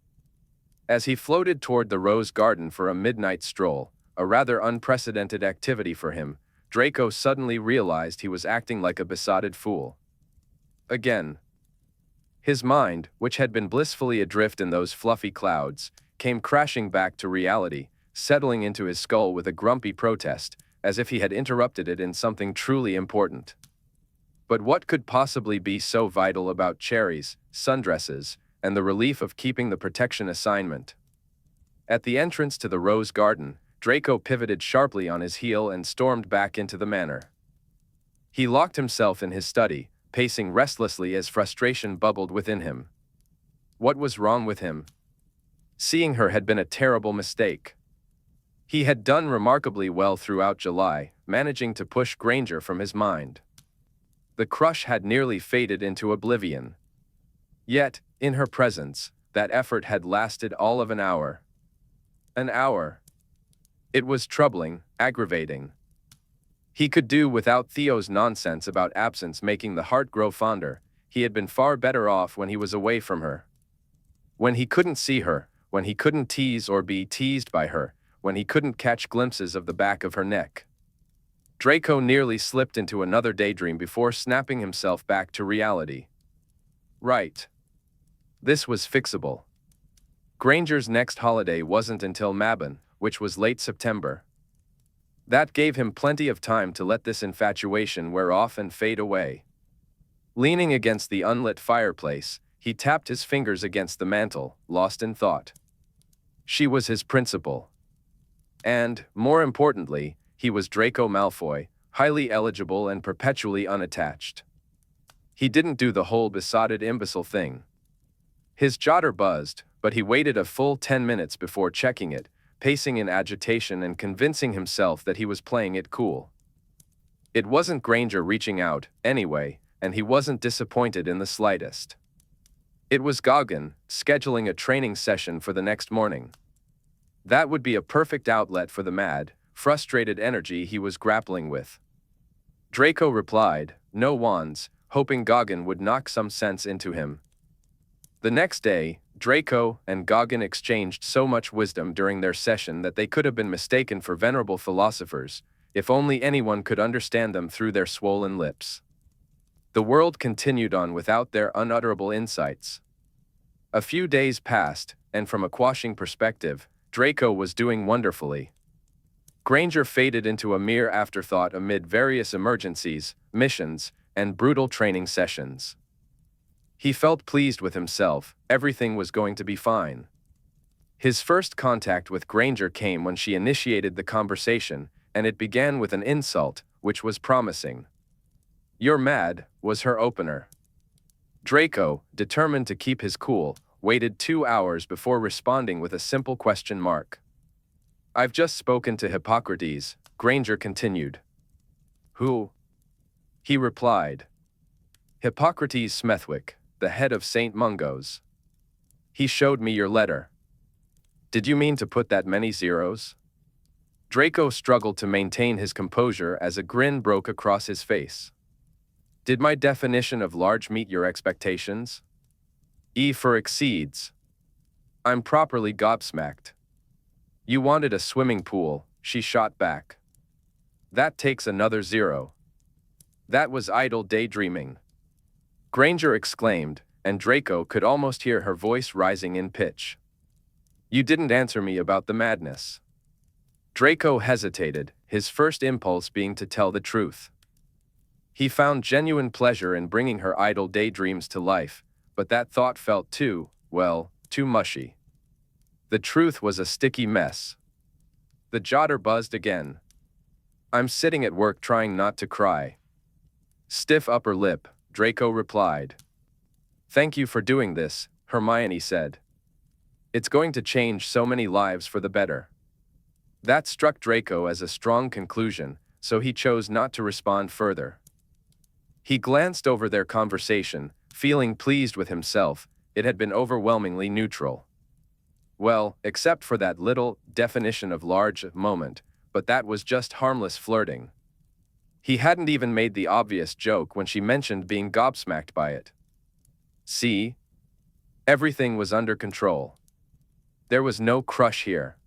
Speaker 1: As he floated toward the rose garden for a midnight stroll, a rather unprecedented activity for him, Draco suddenly realized he was acting like a besotted fool. Again. His mind, which had been blissfully adrift in those fluffy clouds, came crashing back to reality, settling into his skull with a grumpy protest, as if he had interrupted it in something truly important. But what could possibly be so vital about cherries, sundresses, and the relief of keeping the protection assignment? At the entrance to the rose garden, Draco pivoted sharply on his heel and stormed back into the manor. He locked himself in his study, pacing restlessly as frustration bubbled within him. What was wrong with him? Seeing her had been a terrible mistake. He had done remarkably well throughout July, managing to push Granger from his mind. The crush had nearly faded into oblivion. Yet, in her presence, that effort had lasted all of an hour. An hour. It was troubling, aggravating. He could do without Theo's nonsense about absence making the heart grow fonder. He had been far better off when he was away from her. When he couldn't see her, when he couldn't tease or be teased by her, when he couldn't catch glimpses of the back of her neck. Draco nearly slipped into another daydream before snapping himself back to reality. Right. This was fixable. Granger's next holiday wasn't until Mabon, which was late September. That gave him plenty of time to let this infatuation wear off and fade away. Leaning against the unlit fireplace, he tapped his fingers against the mantel, lost in thought. She was his principal. And, more importantly, he was Draco Malfoy, highly eligible and perpetually unattached. He didn't do the whole besotted imbecile thing. His jotter buzzed, but he waited a full 10 minutes before checking it, pacing in agitation and convincing himself that he was playing it cool. It wasn't Granger reaching out, anyway, and he wasn't disappointed in the slightest. It was Goggin, scheduling a training session for the next morning. That would be a perfect outlet for the mad, frustrated energy he was grappling with. Draco replied, no wands, hoping Goggin would knock some sense into him. The next day, Draco and Goggin exchanged so much wisdom during their session that they could have been mistaken for venerable philosophers, if only anyone could understand them through their swollen lips. The world continued on without their unutterable insights. A few days passed, and from a quashing perspective, Draco was doing wonderfully. Granger faded into a mere afterthought amid various emergencies, missions, and brutal training sessions. He felt pleased with himself, everything was going to be fine. His first contact with Granger came when she initiated the conversation, and it began with an insult, which was promising. "You're mad," was her opener. Draco, determined to keep his cool, waited 2 hours before responding with a simple question mark. "I've just spoken to Hippocrates," Granger continued. "Who?" He replied. "Hippocrates Smethwick, the head of St. Mungo's. He showed me your letter." "Did you mean to put that many zeros?" Draco struggled to maintain his composure as a grin broke across his face. "Did my definition of large meet your expectations?" E for exceeds. I'm properly gobsmacked. You wanted a swimming pool, she shot back. That takes another 0. That was idle daydreaming. Granger exclaimed, and Draco could almost hear her voice rising in pitch. You didn't answer me about the madness. Draco hesitated, his first impulse being to tell the truth. He found genuine pleasure in bringing her idle daydreams to life, but that thought felt too mushy. The truth was a sticky mess. The jotter buzzed again. I'm sitting at work trying not to cry. Stiff upper lip, Draco replied. Thank you for doing this, Hermione said. It's going to change so many lives for the better. That struck Draco as a strong conclusion, so he chose not to respond further. He glanced over their conversation, feeling pleased with himself. It had been overwhelmingly neutral. Well, except for that little definition of large moment, but that was just harmless flirting. He hadn't even made the obvious joke when she mentioned being gobsmacked by it. See? Everything was under control. There was no crush here.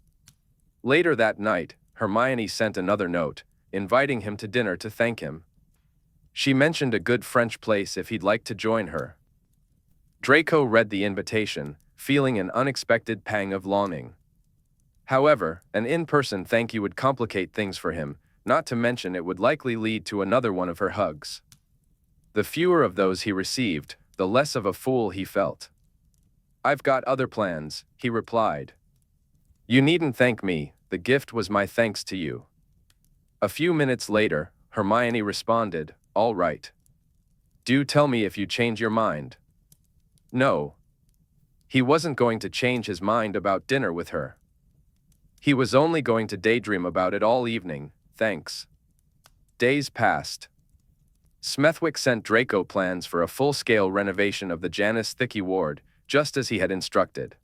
Speaker 1: Later that night, Hermione sent another note, inviting him to dinner to thank him. She mentioned a good French place if he'd like to join her. Draco read the invitation, feeling an unexpected pang of longing. However, an in-person thank you would complicate things for him, not to mention it would likely lead to another one of her hugs. The fewer of those he received, the less of a fool he felt. I've got other plans, he replied. You needn't thank me, the gift was my thanks to you. A few minutes later, Hermione responded, all right. Do tell me if you change your mind. No. He wasn't going to change his mind about dinner with her. He was only going to daydream about it all evening, thanks. Days passed. Smethwick sent Draco plans for a full-scale renovation of the Janus Thicky ward, just as he had instructed.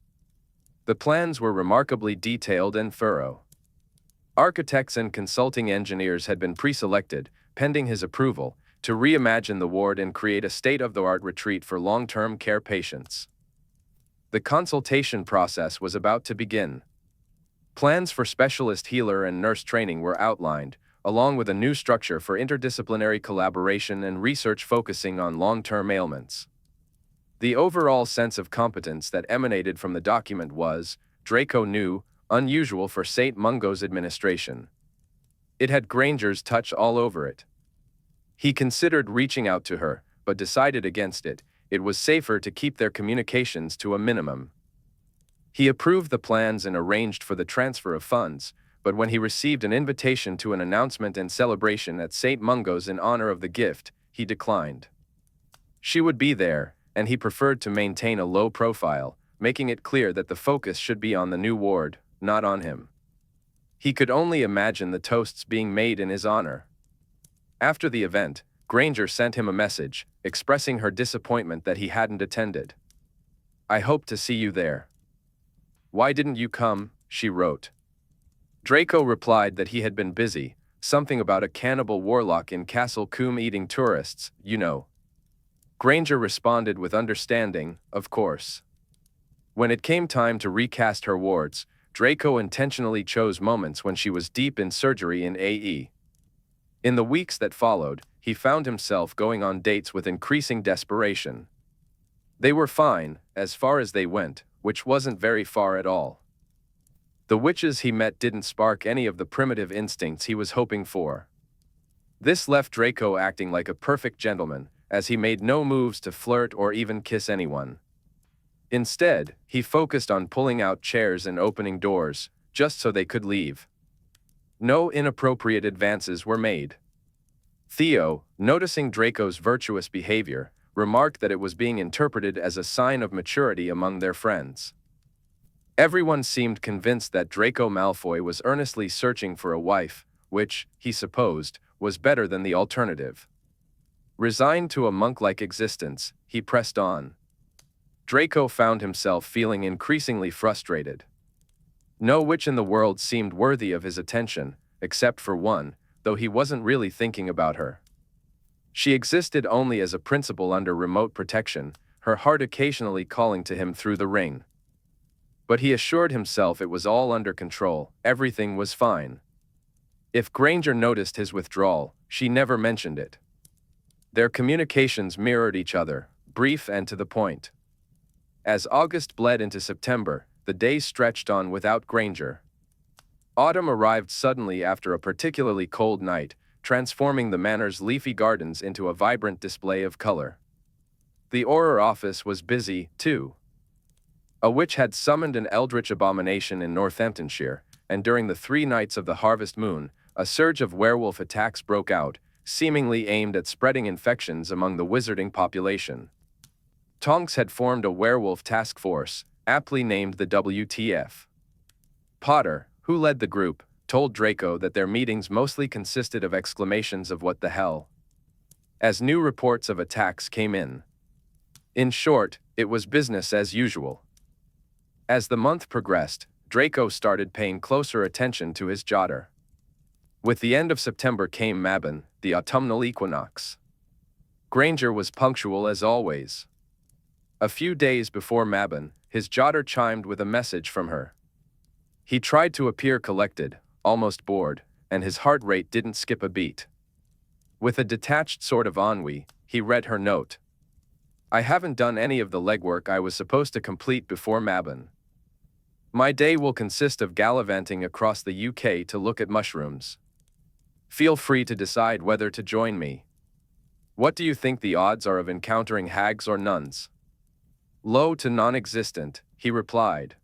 Speaker 1: The plans were remarkably detailed and thorough. Architects and consulting engineers had been pre-selected, pending his approval, to reimagine the ward and create a state-of-the-art retreat for long-term care patients. The consultation process was about to begin. Plans for specialist healer and nurse training were outlined, along with a new structure for interdisciplinary collaboration and research focusing on long-term ailments. The overall sense of competence that emanated from the document was, Draco knew, unusual for St. Mungo's administration. It had Granger's touch all over it. He considered reaching out to her, but decided against it. It was safer to keep their communications to a minimum. He approved the plans and arranged for the transfer of funds, but when he received an invitation to an announcement and celebration at St. Mungo's in honor of the gift, he declined. She would be there, and he preferred to maintain a low profile, making it clear that the focus should be on the new ward, not on him. He could only imagine the toasts being made in his honor. After the event, Granger sent him a message, expressing her disappointment that he hadn't attended. I hope to see you there. Why didn't you come? She wrote. Draco replied that he had been busy, something about a cannibal warlock in Castle Coombe eating tourists, you know. Granger responded with understanding, of course. When it came time to recast her wards, Draco intentionally chose moments when she was deep in surgery in AE. In the weeks that followed, he found himself going on dates with increasing desperation. They were fine, as far as they went, which wasn't very far at all. The witches he met didn't spark any of the primitive instincts he was hoping for. This left Draco acting like a perfect gentleman, as he made no moves to flirt or even kiss anyone. Instead, he focused on pulling out chairs and opening doors, just so they could leave. No inappropriate advances were made. Theo, noticing Draco's virtuous behavior, remarked that it was being interpreted as a sign of maturity among their friends. Everyone seemed convinced that Draco Malfoy was earnestly searching for a wife, which, he supposed, was better than the alternative. Resigned to a monk-like existence, he pressed on. Draco found himself feeling increasingly frustrated. No witch in the world seemed worthy of his attention, except for one, though he wasn't really thinking about her. She existed only as a principle under remote protection, her heart occasionally calling to him through the ring. But he assured himself it was all under control, everything was fine. If Granger noticed his withdrawal, she never mentioned it. Their communications mirrored each other, brief and to the point. As August bled into September, the days stretched on without Granger. Autumn arrived suddenly after a particularly cold night, transforming the manor's leafy gardens into a vibrant display of color. The Auror office was busy, too. A witch had summoned an eldritch abomination in Northamptonshire, and during the 3 nights of the harvest moon, a surge of werewolf attacks broke out, seemingly aimed at spreading infections among the wizarding population. Tonks had formed a werewolf task force, aptly named the WTF. Potter, who led the group, told Draco that their meetings mostly consisted of exclamations of "what the hell?" as new reports of attacks came in. In short, it was business as usual. As the month progressed, Draco started paying closer attention to his jotter. With the end of September came Mabon, the autumnal equinox. Granger was punctual as always. A few days before Mabon, his jotter chimed with a message from her. He tried to appear collected, almost bored, and his heart rate didn't skip a beat. With a detached sort of ennui, he read her note. I haven't done any of the legwork I was supposed to complete before Mabon. My day will consist of gallivanting across the UK to look at mushrooms. Feel free to decide whether to join me. What do you think the odds are of encountering hags or nuns? Low to non-existent, he replied.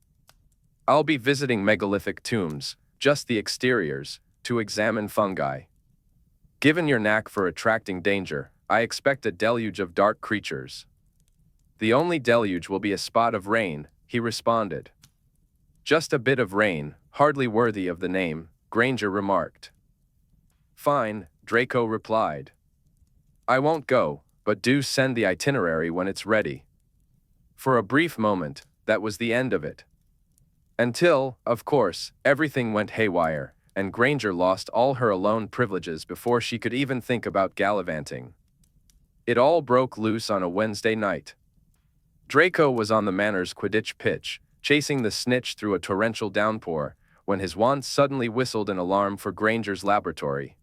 Speaker 1: I'll be visiting megalithic tombs, just the exteriors, to examine fungi. Given your knack for attracting danger, I expect a deluge of dark creatures. The only deluge will be a spot of rain, he responded. Just a bit of rain, hardly worthy of the name, Granger remarked. Fine, Draco replied. I won't go, but do send the itinerary when it's ready. For a brief moment, that was the end of it. Until, of course, everything went haywire, and Granger lost all her alone privileges before she could even think about gallivanting. It all broke loose on a Wednesday night. Draco was on the manor's Quidditch pitch, chasing the snitch through a torrential downpour, when his wand suddenly whistled an alarm for Granger's laboratory.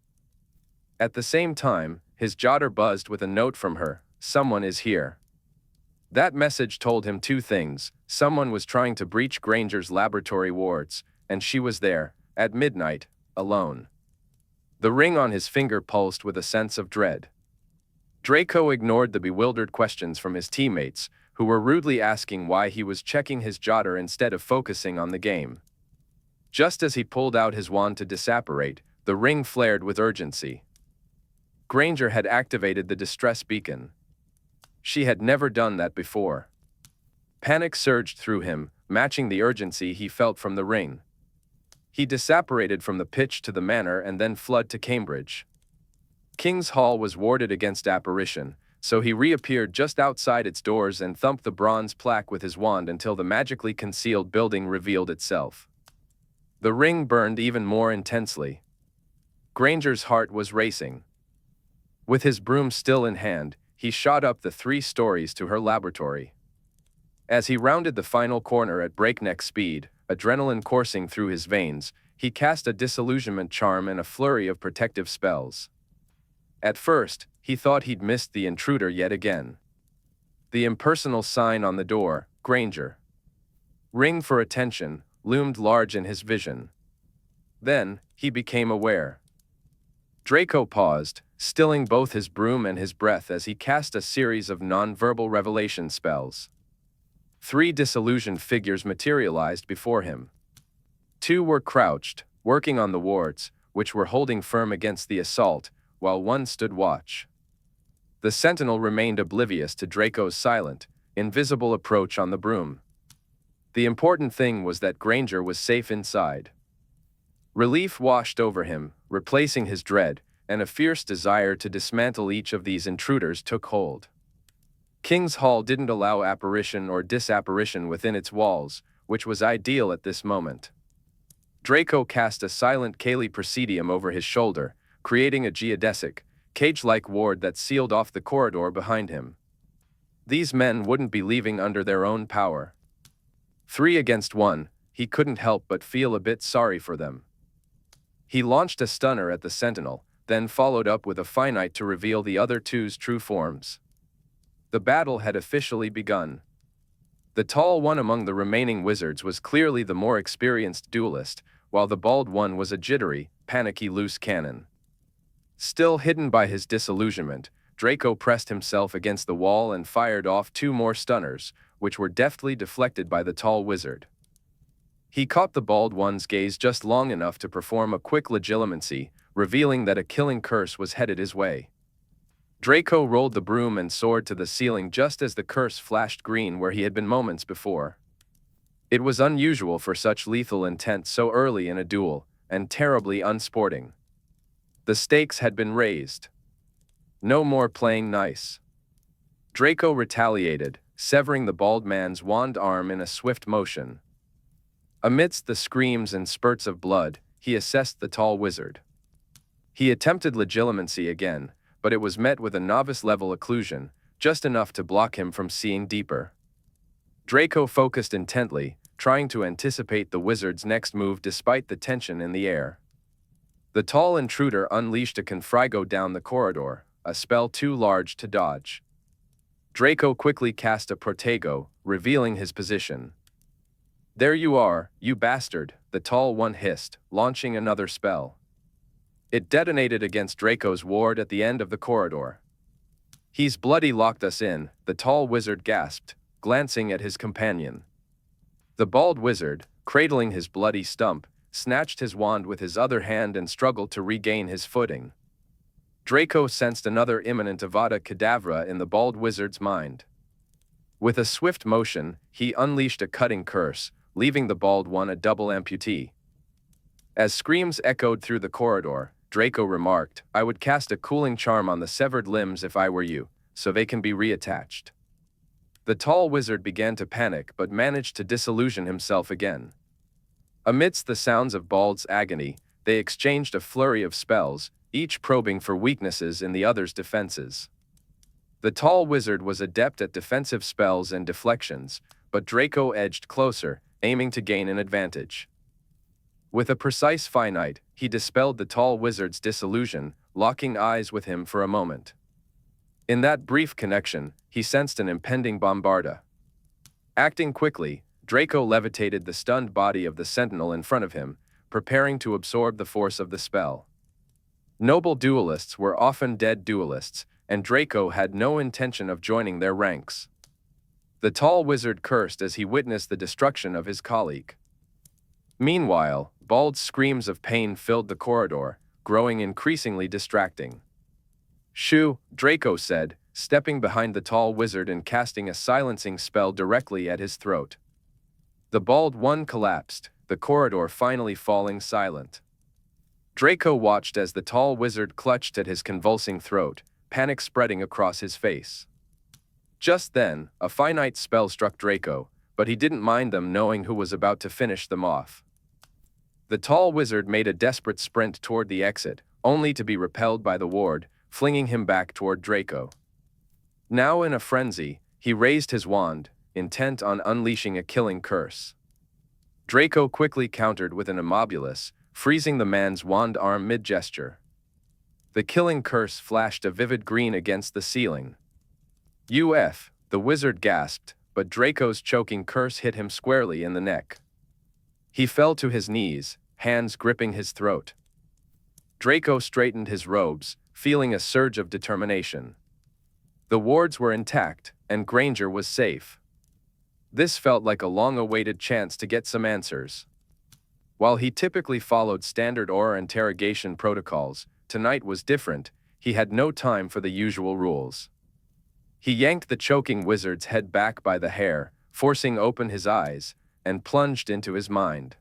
Speaker 1: At the same time, his jotter buzzed with a note from her, someone is here. That message told him 2 things, someone was trying to breach Granger's laboratory wards, and she was there, at midnight, alone. The ring on his finger pulsed with a sense of dread. Draco ignored the bewildered questions from his teammates, who were rudely asking why he was checking his jotter instead of focusing on the game. Just as he pulled out his wand to disapparate, the ring flared with urgency. Granger had activated the distress beacon. She had never done that before. Panic surged through him, matching the urgency he felt from the ring. He disapparated from the pitch to the manor and then fled to Cambridge. King's Hall was warded against apparition, so he reappeared just outside its doors and thumped the bronze plaque with his wand until the magically concealed building revealed itself. The ring burned even more intensely. Granger's heart was racing. With his broom still in hand, he shot up the 3 stories to her laboratory. As he rounded the final corner at breakneck speed, adrenaline coursing through his veins, he cast a disillusionment charm and a flurry of protective spells. At first, he thought he'd missed the intruder yet again. The impersonal sign on the door, Granger. Ring for attention, loomed large in his vision. Then, he became aware. Draco paused, stilling both his broom and his breath as he cast a series of non-verbal revelation spells. 3 disillusioned figures materialized before him. 2 were crouched, working on the wards, which were holding firm against the assault, while 1 stood watch. The sentinel remained oblivious to Draco's silent, invisible approach on the broom. The important thing was that Granger was safe inside. Relief washed over him, replacing his dread, and a fierce desire to dismantle each of these intruders took hold. King's Hall didn't allow apparition or disapparition within its walls, which was ideal at this moment. Draco cast a silent Caeli Presidium over his shoulder, creating a geodesic, cage-like ward that sealed off the corridor behind him. These men wouldn't be leaving under their own power. 3 against 1, he couldn't help but feel a bit sorry for them. He launched a stunner at the sentinel, then followed up with a finite to reveal the other two's true forms. The battle had officially begun. The tall one among the remaining wizards was clearly the more experienced duelist, while the bald one was a jittery, panicky loose cannon. Still hidden by his disillusionment, Draco pressed himself against the wall and fired off 2 more stunners, which were deftly deflected by the tall wizard. He caught the bald one's gaze just long enough to perform a quick legilimency, revealing that a killing curse was headed his way. Draco rolled the broom and soared to the ceiling just as the curse flashed green where he had been moments before. It was unusual for such lethal intent so early in a duel, and terribly unsporting. The stakes had been raised. No more playing nice. Draco retaliated, severing the bald man's wand arm in a swift motion. Amidst the screams and spurts of blood, he assessed the tall wizard. He attempted legilimency again, but it was met with a novice-level occlusion, just enough to block him from seeing deeper. Draco focused intently, trying to anticipate the wizard's next move despite the tension in the air. The tall intruder unleashed a confrigo down the corridor, a spell too large to dodge. Draco quickly cast a protego, revealing his position. "There you are, you bastard," the tall one hissed, launching another spell. It detonated against Draco's ward at the end of the corridor. "He's bloody locked us in," the tall wizard gasped, glancing at his companion. The bald wizard, cradling his bloody stump, snatched his wand with his other hand and struggled to regain his footing. Draco sensed another imminent Avada Kedavra in the bald wizard's mind. With a swift motion, he unleashed a cutting curse, leaving the bald one a double amputee. As screams echoed through the corridor, Draco remarked, "I would cast a cooling charm on the severed limbs if I were you, so they can be reattached." The tall wizard began to panic but managed to disillusion himself again. Amidst the sounds of Bald's agony, they exchanged a flurry of spells, each probing for weaknesses in the other's defenses. The tall wizard was adept at defensive spells and deflections, but Draco edged closer, aiming to gain an advantage. With a precise finite, he dispelled the tall wizard's disillusion, locking eyes with him for a moment. In that brief connection, he sensed an impending bombarda. Acting quickly, Draco levitated the stunned body of the sentinel in front of him, preparing to absorb the force of the spell. Noble duelists were often dead duelists, and Draco had no intention of joining their ranks. The tall wizard cursed as he witnessed the destruction of his colleague. Meanwhile, Bald's screams of pain filled the corridor, growing increasingly distracting. "Shoo," Draco said, stepping behind the tall wizard and casting a silencing spell directly at his throat. The bald one collapsed, the corridor finally falling silent. Draco watched as the tall wizard clutched at his convulsing throat, panic spreading across his face. Just then, a finite spell struck Draco, but he didn't mind them knowing who was about to finish them off. The tall wizard made a desperate sprint toward the exit, only to be repelled by the ward, flinging him back toward Draco. Now in a frenzy, he raised his wand, intent on unleashing a killing curse. Draco quickly countered with an Immobilis, freezing the man's wand arm mid-gesture. The killing curse flashed a vivid green against the ceiling. The wizard gasped, but Draco's choking curse hit him squarely in the neck. He fell to his knees, hands gripping his throat. Draco straightened his robes, feeling a surge of determination. The wards were intact, and Granger was safe. This felt like a long-awaited chance to get some answers. While he typically followed standard Aura interrogation protocols, tonight was different. He had no time for the usual rules. He yanked the choking wizard's head back by the hair, forcing open his eyes, and plunged into his mind.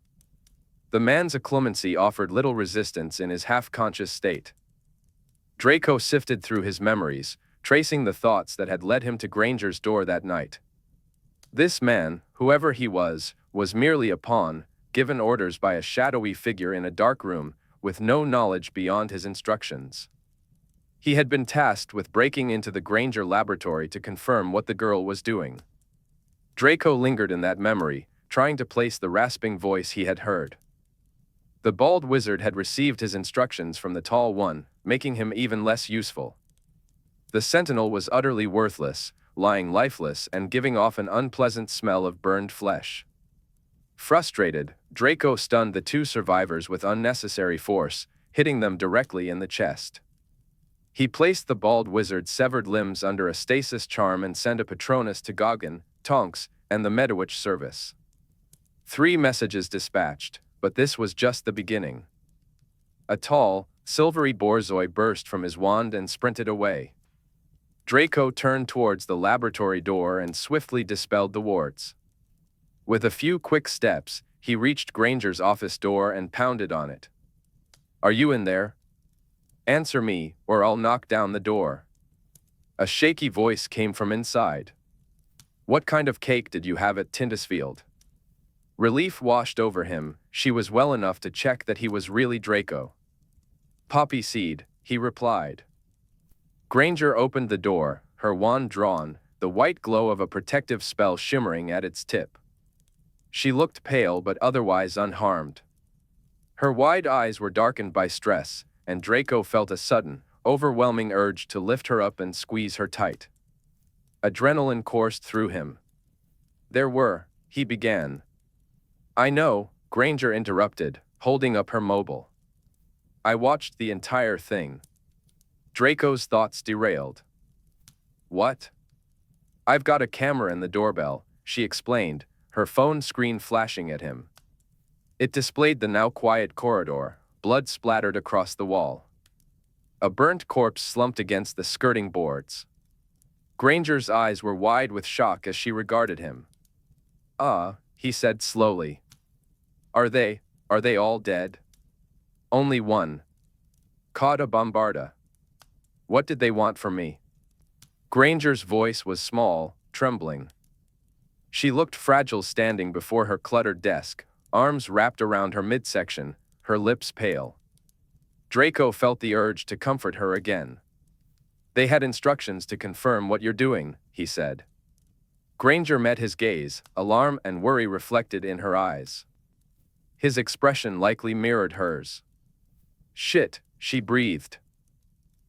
Speaker 1: The man's occlumency offered little resistance in his half-conscious state. Draco sifted through his memories, tracing the thoughts that had led him to Granger's door that night. This man, whoever he was merely a pawn, given orders by a shadowy figure in a dark room, with no knowledge beyond his instructions. He had been tasked with breaking into the Granger laboratory to confirm what the girl was doing. Draco lingered in that memory, trying to place the rasping voice he had heard. The bald wizard had received his instructions from the tall one, making him even less useful. The sentinel was utterly worthless, lying lifeless and giving off an unpleasant smell of burned flesh. Frustrated, Draco stunned the two survivors with unnecessary force, hitting them directly in the chest. He placed the bald wizard's severed limbs under a stasis charm and sent a Patronus to Goggin, Tonks, and the Medowitch service. 3 messages dispatched, but this was just the beginning. A tall, silvery borzoi burst from his wand and sprinted away. Draco turned towards the laboratory door and swiftly dispelled the wards. With a few quick steps, he reached Granger's office door and pounded on it. "Are you in there? Answer me, or I'll knock down the door." A shaky voice came from inside. "What kind of cake did you have at Tintisfield?" Relief washed over him. She was well enough to check that he was really Draco. "Poppy seed," he replied. Granger opened the door, her wand drawn, the white glow of a protective spell shimmering at its tip. She looked pale but otherwise unharmed. Her wide eyes were darkened by stress, and Draco felt a sudden, overwhelming urge to lift her up and squeeze her tight. Adrenaline coursed through him. He began. "I know," Granger interrupted, holding up her mobile. "I watched the entire thing." Draco's thoughts derailed. "What?" "I've got a camera in the doorbell," she explained, her phone screen flashing at him. It displayed the now quiet corridor, blood splattered across the wall. A burnt corpse slumped against the skirting boards. Granger's eyes were wide with shock as she regarded him. He said slowly. Are they all dead?" "Only one. Caught a bombarda." "What did they want from me?" Granger's voice was small, trembling. She looked fragile standing before her cluttered desk, arms wrapped around her midsection, her lips pale. Draco felt the urge to comfort her again. "They had instructions to confirm what you're doing," he said. Granger met his gaze, alarm and worry reflected in her eyes. His expression likely mirrored hers. "Shit," she breathed.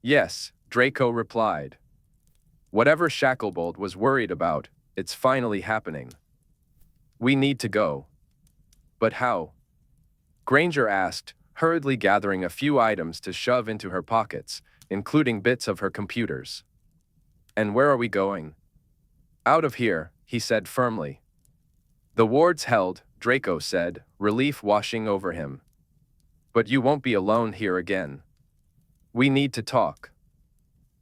Speaker 1: "Yes," Draco replied. "Whatever Shacklebolt was worried about, it's finally happening. We need to go." "But how?" Granger asked, hurriedly gathering a few items to shove into her pockets, including bits of her computers. "And where are we going?" "Out of here," he said firmly. "The ward's held," Draco said, relief washing over him. "But you won't be alone here again. We need to talk."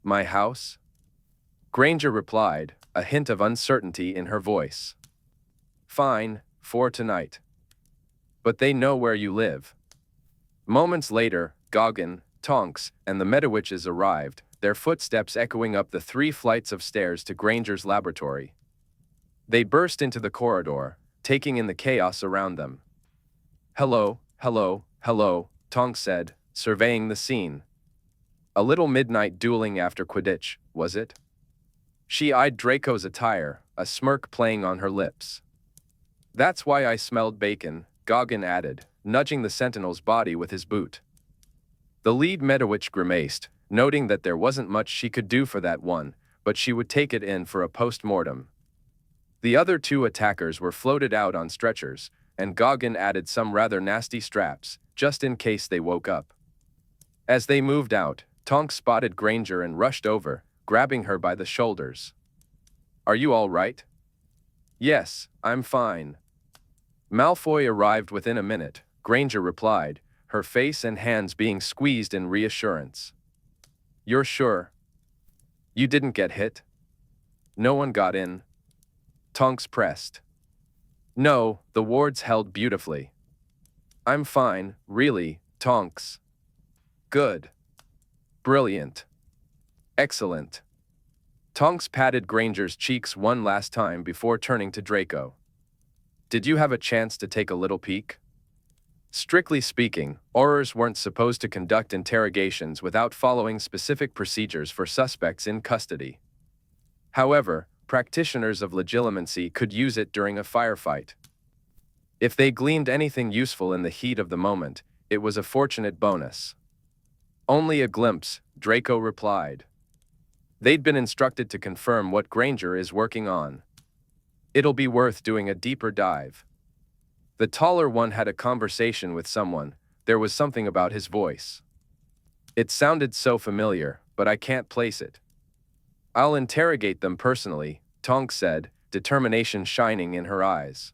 Speaker 1: "My house?" Granger replied, a hint of uncertainty in her voice. "Fine, for tonight. But they know where you live." Moments later, Goggin, Tonks, and the Medowitches arrived, their footsteps echoing up the 3 flights of stairs to Granger's laboratory. They burst into the corridor, taking in the chaos around them. "Hello, Tonks said, surveying the scene. "A little midnight dueling after Quidditch, was it?" She eyed Draco's attire, a smirk playing on her lips. "That's why I smelled bacon," Goggin added, nudging the sentinel's body with his boot. The lead Medowitch grimaced, noting that there wasn't much she could do for that one, but she would take it in for a post-mortem. The other 2 attackers were floated out on stretchers, and Goggin added some rather nasty straps, just in case they woke up. As they moved out, Tonks spotted Granger and rushed over, grabbing her by the shoulders. "Are you all right?" "Yes, I'm fine." Malfoy arrived within a minute, Granger replied, her face and hands being squeezed in reassurance. "You're sure? You didn't get hit? No one got in?" Tonks pressed. "No, the wards held beautifully." "I'm fine, really, Tonks." "Good. Brilliant. Excellent." Tonks patted Granger's cheeks one last time before turning to Draco. "Did you have a chance to take a little peek?" Strictly speaking, Aurors weren't supposed to conduct interrogations without following specific procedures for suspects in custody. However, practitioners of legilimency could use it during a firefight. If they gleaned anything useful in the heat of the moment, it was a fortunate bonus. Only a glimpse, Draco replied. They'd been instructed to confirm what Granger is working on. It'll be worth doing a deeper dive. The taller one had a conversation with someone. There was something about his voice. It sounded so familiar, but I can't place it. I'll interrogate them personally, Tonks said, determination shining in her eyes.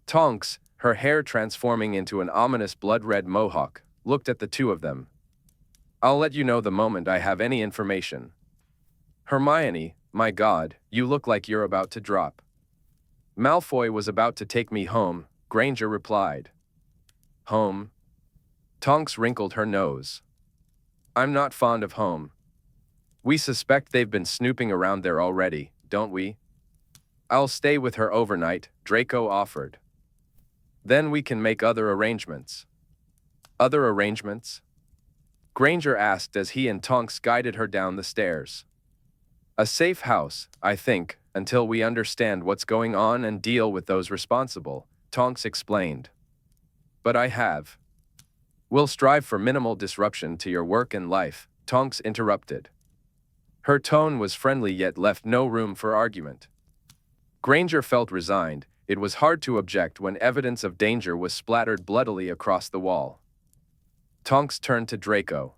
Speaker 1: Tonks, her hair transforming into an ominous blood-red mohawk, looked at the two of them. I'll let you know the moment I have any information. Hermione, my God, you look like you're about to drop. Malfoy was about to take me home, Granger replied. Home? Tonks wrinkled her nose. I'm not fond of home. We suspect they've been snooping around there already, don't we? I'll stay with her overnight, Draco offered. Then we can make other arrangements. Other arrangements? Granger asked as he and Tonks guided her down the stairs. A safe house, I think, until we understand what's going on and deal with those responsible, Tonks explained. But I have. We'll strive for minimal disruption to your work and life, Tonks interrupted. Her tone was friendly yet left no room for argument. Granger felt resigned. It was hard to object when evidence of danger was splattered bloodily across the wall. Tonks turned to Draco.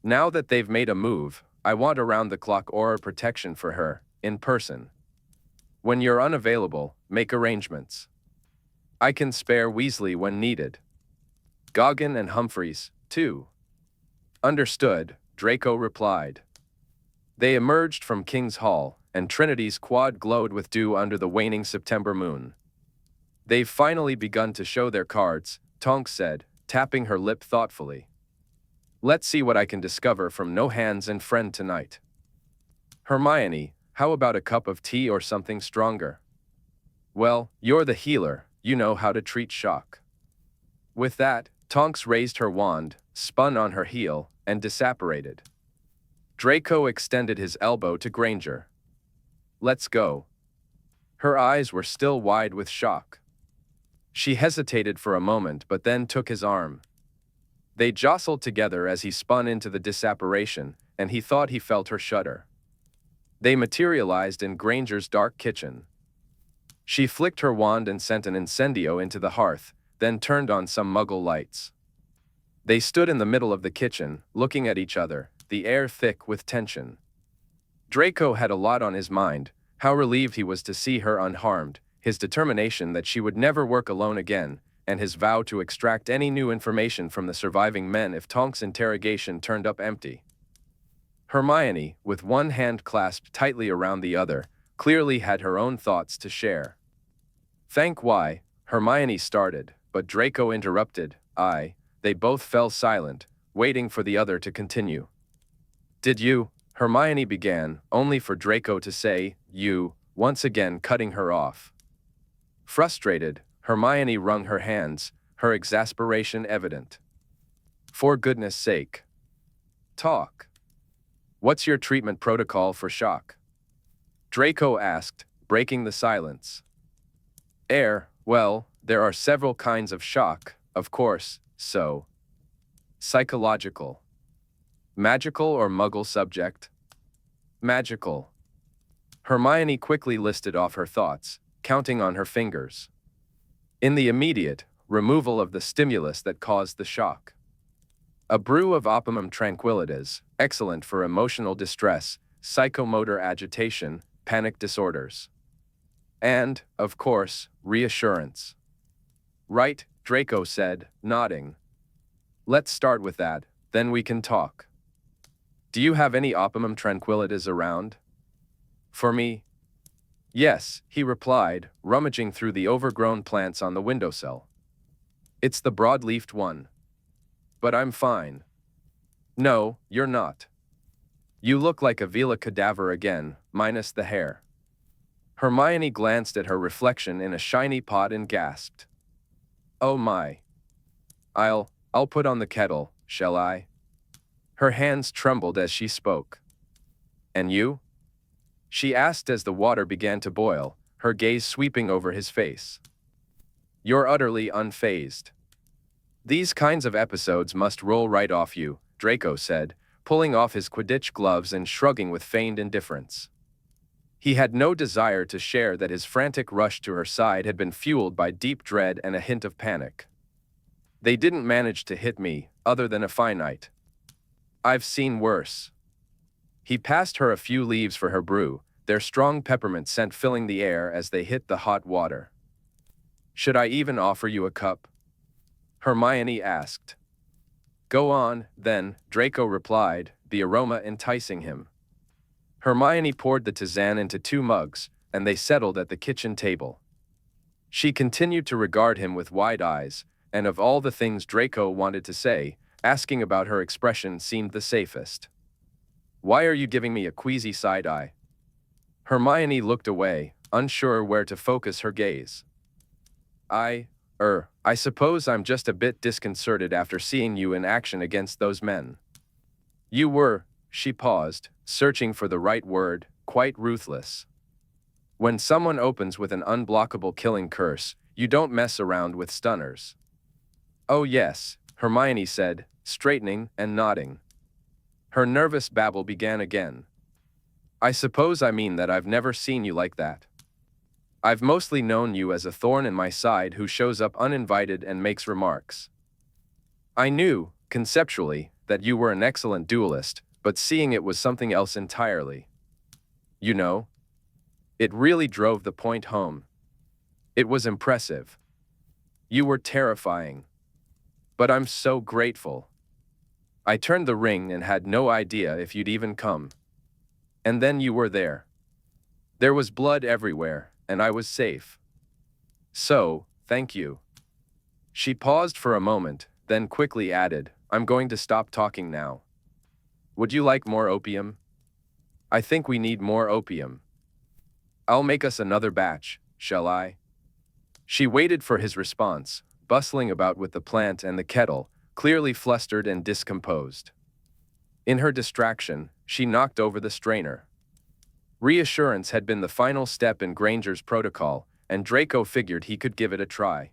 Speaker 1: Now that they've made a move, I want around-the-clock aura protection for her, in person. When you're unavailable, make arrangements. I can spare Weasley when needed. Goggin and Humphreys, too. Understood, Draco replied. They emerged from King's Hall, and Trinity's quad glowed with dew under the waning September moon. They've finally begun to show their cards, Tonks said, tapping her lip thoughtfully. Let's see what I can discover from No Hands and Friend tonight. Hermione, how about a cup of tea or something stronger? Well, you're the healer, you know how to treat shock. With that, Tonks raised her wand, spun on her heel, and disapparated. Draco extended his elbow to Granger. Let's go. Her eyes were still wide with shock. She hesitated for a moment but then took his arm. They jostled together as he spun into the disapparation, and he thought he felt her shudder. They materialized in Granger's dark kitchen. She flicked her wand and sent an incendio into the hearth, then turned on some muggle lights. They stood in the middle of the kitchen, looking at each other, the air thick with tension. Draco had a lot on his mind, how relieved he was to see her unharmed, his determination that she would never work alone again, and his vow to extract any new information from the surviving men if Tonks' interrogation turned up empty. Hermione, with one hand clasped tightly around the other, clearly had her own thoughts to share. Thank why, Hermione started, but Draco interrupted. They both fell silent, waiting for the other to continue. Did you? Hermione began, only for Draco to say, you, once again cutting her off. Frustrated, Hermione wrung her hands, her exasperation evident. For goodness sake. Talk. What's your treatment protocol for shock? Draco asked, breaking the silence. Well, there are several kinds of shock, of course, so. Psychological. Magical or muggle subject? Magical. Hermione quickly listed off her thoughts, counting on her fingers. In the immediate, removal of the stimulus that caused the shock. A brew of opimum tranquillitas, excellent for emotional distress, psychomotor agitation, panic disorders. And, of course, reassurance. Right, Draco said, nodding. Let's start with that, then we can talk. Do you have any opimum tranquillitas around? For me? Yes, he replied, rummaging through the overgrown plants on the windowsill. It's the broad-leafed one. But I'm fine. No, you're not. You look like a Vila cadaver again, minus the hair. Hermione glanced at her reflection in a shiny pot and gasped. Oh my. I'll put on the kettle, shall I? Her hands trembled as she spoke. And you? She asked as the water began to boil, her gaze sweeping over his face. You're utterly unfazed. These kinds of episodes must roll right off you, Draco said, pulling off his Quidditch gloves and shrugging with feigned indifference. He had no desire to share that his frantic rush to her side had been fueled by deep dread and a hint of panic. They didn't manage to hit me, other than a finite. I've seen worse. He passed her a few leaves for her brew, their strong peppermint scent filling the air as they hit the hot water. Should I even offer you a cup? Hermione asked. Go on, then, Draco replied, the aroma enticing him. Hermione poured the tisane into 2 mugs, and they settled at the kitchen table. She continued to regard him with wide eyes, and of all the things Draco wanted to say, asking about her expression seemed the safest. Why are you giving me a queasy side-eye? Hermione looked away, unsure where to focus her gaze. I suppose I'm just a bit disconcerted after seeing you in action against those men. You were, she paused, searching for the right word, quite ruthless. When someone opens with an unblockable killing curse, you don't mess around with stunners. Oh yes, Hermione said, straightening and nodding. Her nervous babble began again. I suppose I mean that I've never seen you like that. I've mostly known you as a thorn in my side who shows up uninvited and makes remarks. I knew, conceptually, that you were an excellent duelist, but seeing it was something else entirely. You know? It really drove the point home. It was impressive. You were terrifying. But I'm so grateful. I turned the ring and had no idea if you'd even come. And then you were there. There was blood everywhere, and I was safe. So, thank you. She paused for a moment, then quickly added, I'm going to stop talking now. Would you like more opium? I think we need more opium. I'll make us another batch, shall I? She waited for his response, bustling about with the plant and the kettle, clearly flustered and discomposed. In her distraction, she knocked over the strainer. Reassurance had been the final step in Granger's protocol, and Draco figured he could give it a try.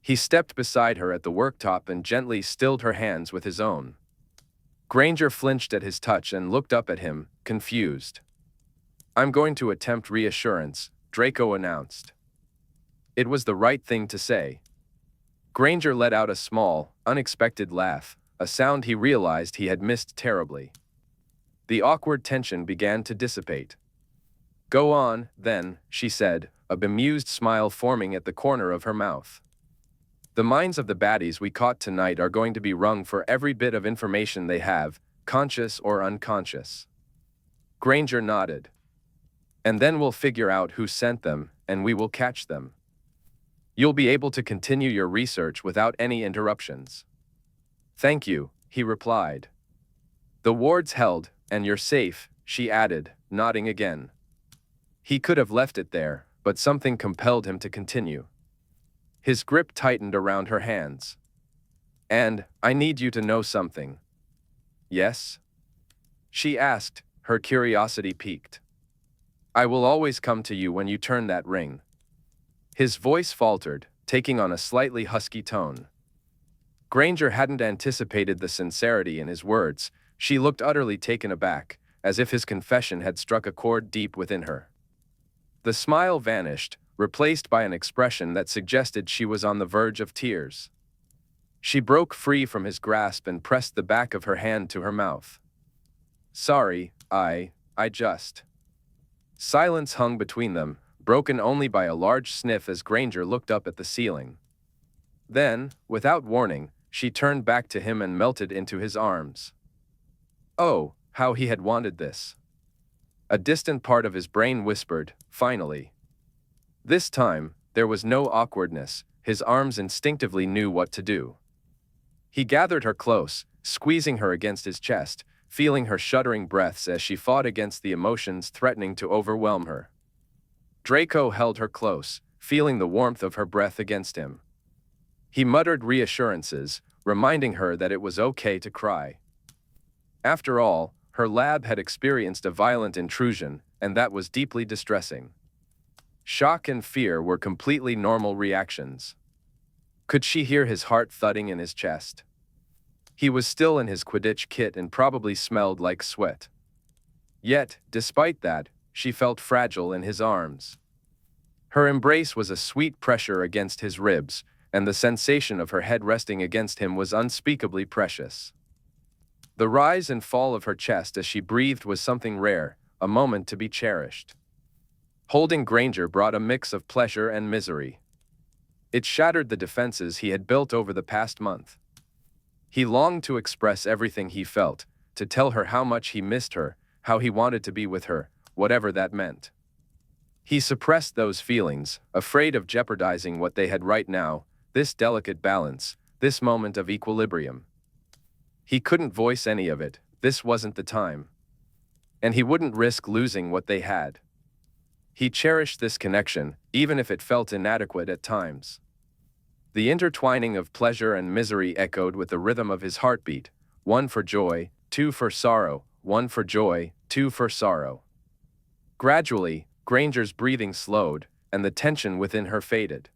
Speaker 1: He stepped beside her at the worktop and gently stilled her hands with his own. Granger flinched at his touch and looked up at him, confused. I'm going to attempt reassurance, Draco announced. It was the right thing to say. Granger let out a small, unexpected laugh, a sound he realized he had missed terribly. The awkward tension began to dissipate. Go on, then, she said, a bemused smile forming at the corner of her mouth. The minds of the baddies we caught tonight are going to be wrung for every bit of information they have, conscious or unconscious. Granger nodded. And then we'll figure out who sent them, and we will catch them. You'll be able to continue your research without any interruptions. Thank you, he replied. The ward's held, and you're safe, she added, nodding again. He could have left it there, but something compelled him to continue. His grip tightened around her hands. And, I need you to know something. Yes? She asked, her curiosity piqued. I will always come to you when you turn that ring. His voice faltered, taking on a slightly husky tone. Granger hadn't anticipated the sincerity in his words. She looked utterly taken aback, as if his confession had struck a chord deep within her. The smile vanished, replaced by an expression that suggested she was on the verge of tears. She broke free from his grasp and pressed the back of her hand to her mouth. Sorry, I just... Silence hung between them, broken only by a large sniff as Granger looked up at the ceiling. Then, without warning, she turned back to him and melted into his arms. Oh, how he had wanted this. A distant part of his brain whispered, finally. This time, there was no awkwardness, his arms instinctively knew what to do. He gathered her close, squeezing her against his chest, feeling her shuddering breaths as she fought against the emotions threatening to overwhelm her. Draco held her close, feeling the warmth of her breath against him. He muttered reassurances, reminding her that it was okay to cry. After all, her lab had experienced a violent intrusion, and that was deeply distressing. Shock and fear were completely normal reactions. Could she hear his heart thudding in his chest? He was still in his Quidditch kit and probably smelled like sweat. Yet, despite that, she felt fragile in his arms. Her embrace was a sweet pressure against his ribs, and the sensation of her head resting against him was unspeakably precious. The rise and fall of her chest as she breathed was something rare, a moment to be cherished. Holding Granger brought a mix of pleasure and misery. It shattered the defenses he had built over the past month. He longed to express everything he felt, to tell her how much he missed her, how he wanted to be with her, whatever that meant. He suppressed those feelings, afraid of jeopardizing what they had right now, this delicate balance, this moment of equilibrium. He couldn't voice any of it, this wasn't the time. And he wouldn't risk losing what they had. He cherished this connection, even if it felt inadequate at times. The intertwining of pleasure and misery echoed with the rhythm of his heartbeat, one for joy, two for sorrow, one for joy, two for sorrow. Gradually, Granger's breathing slowed, and the tension within her faded.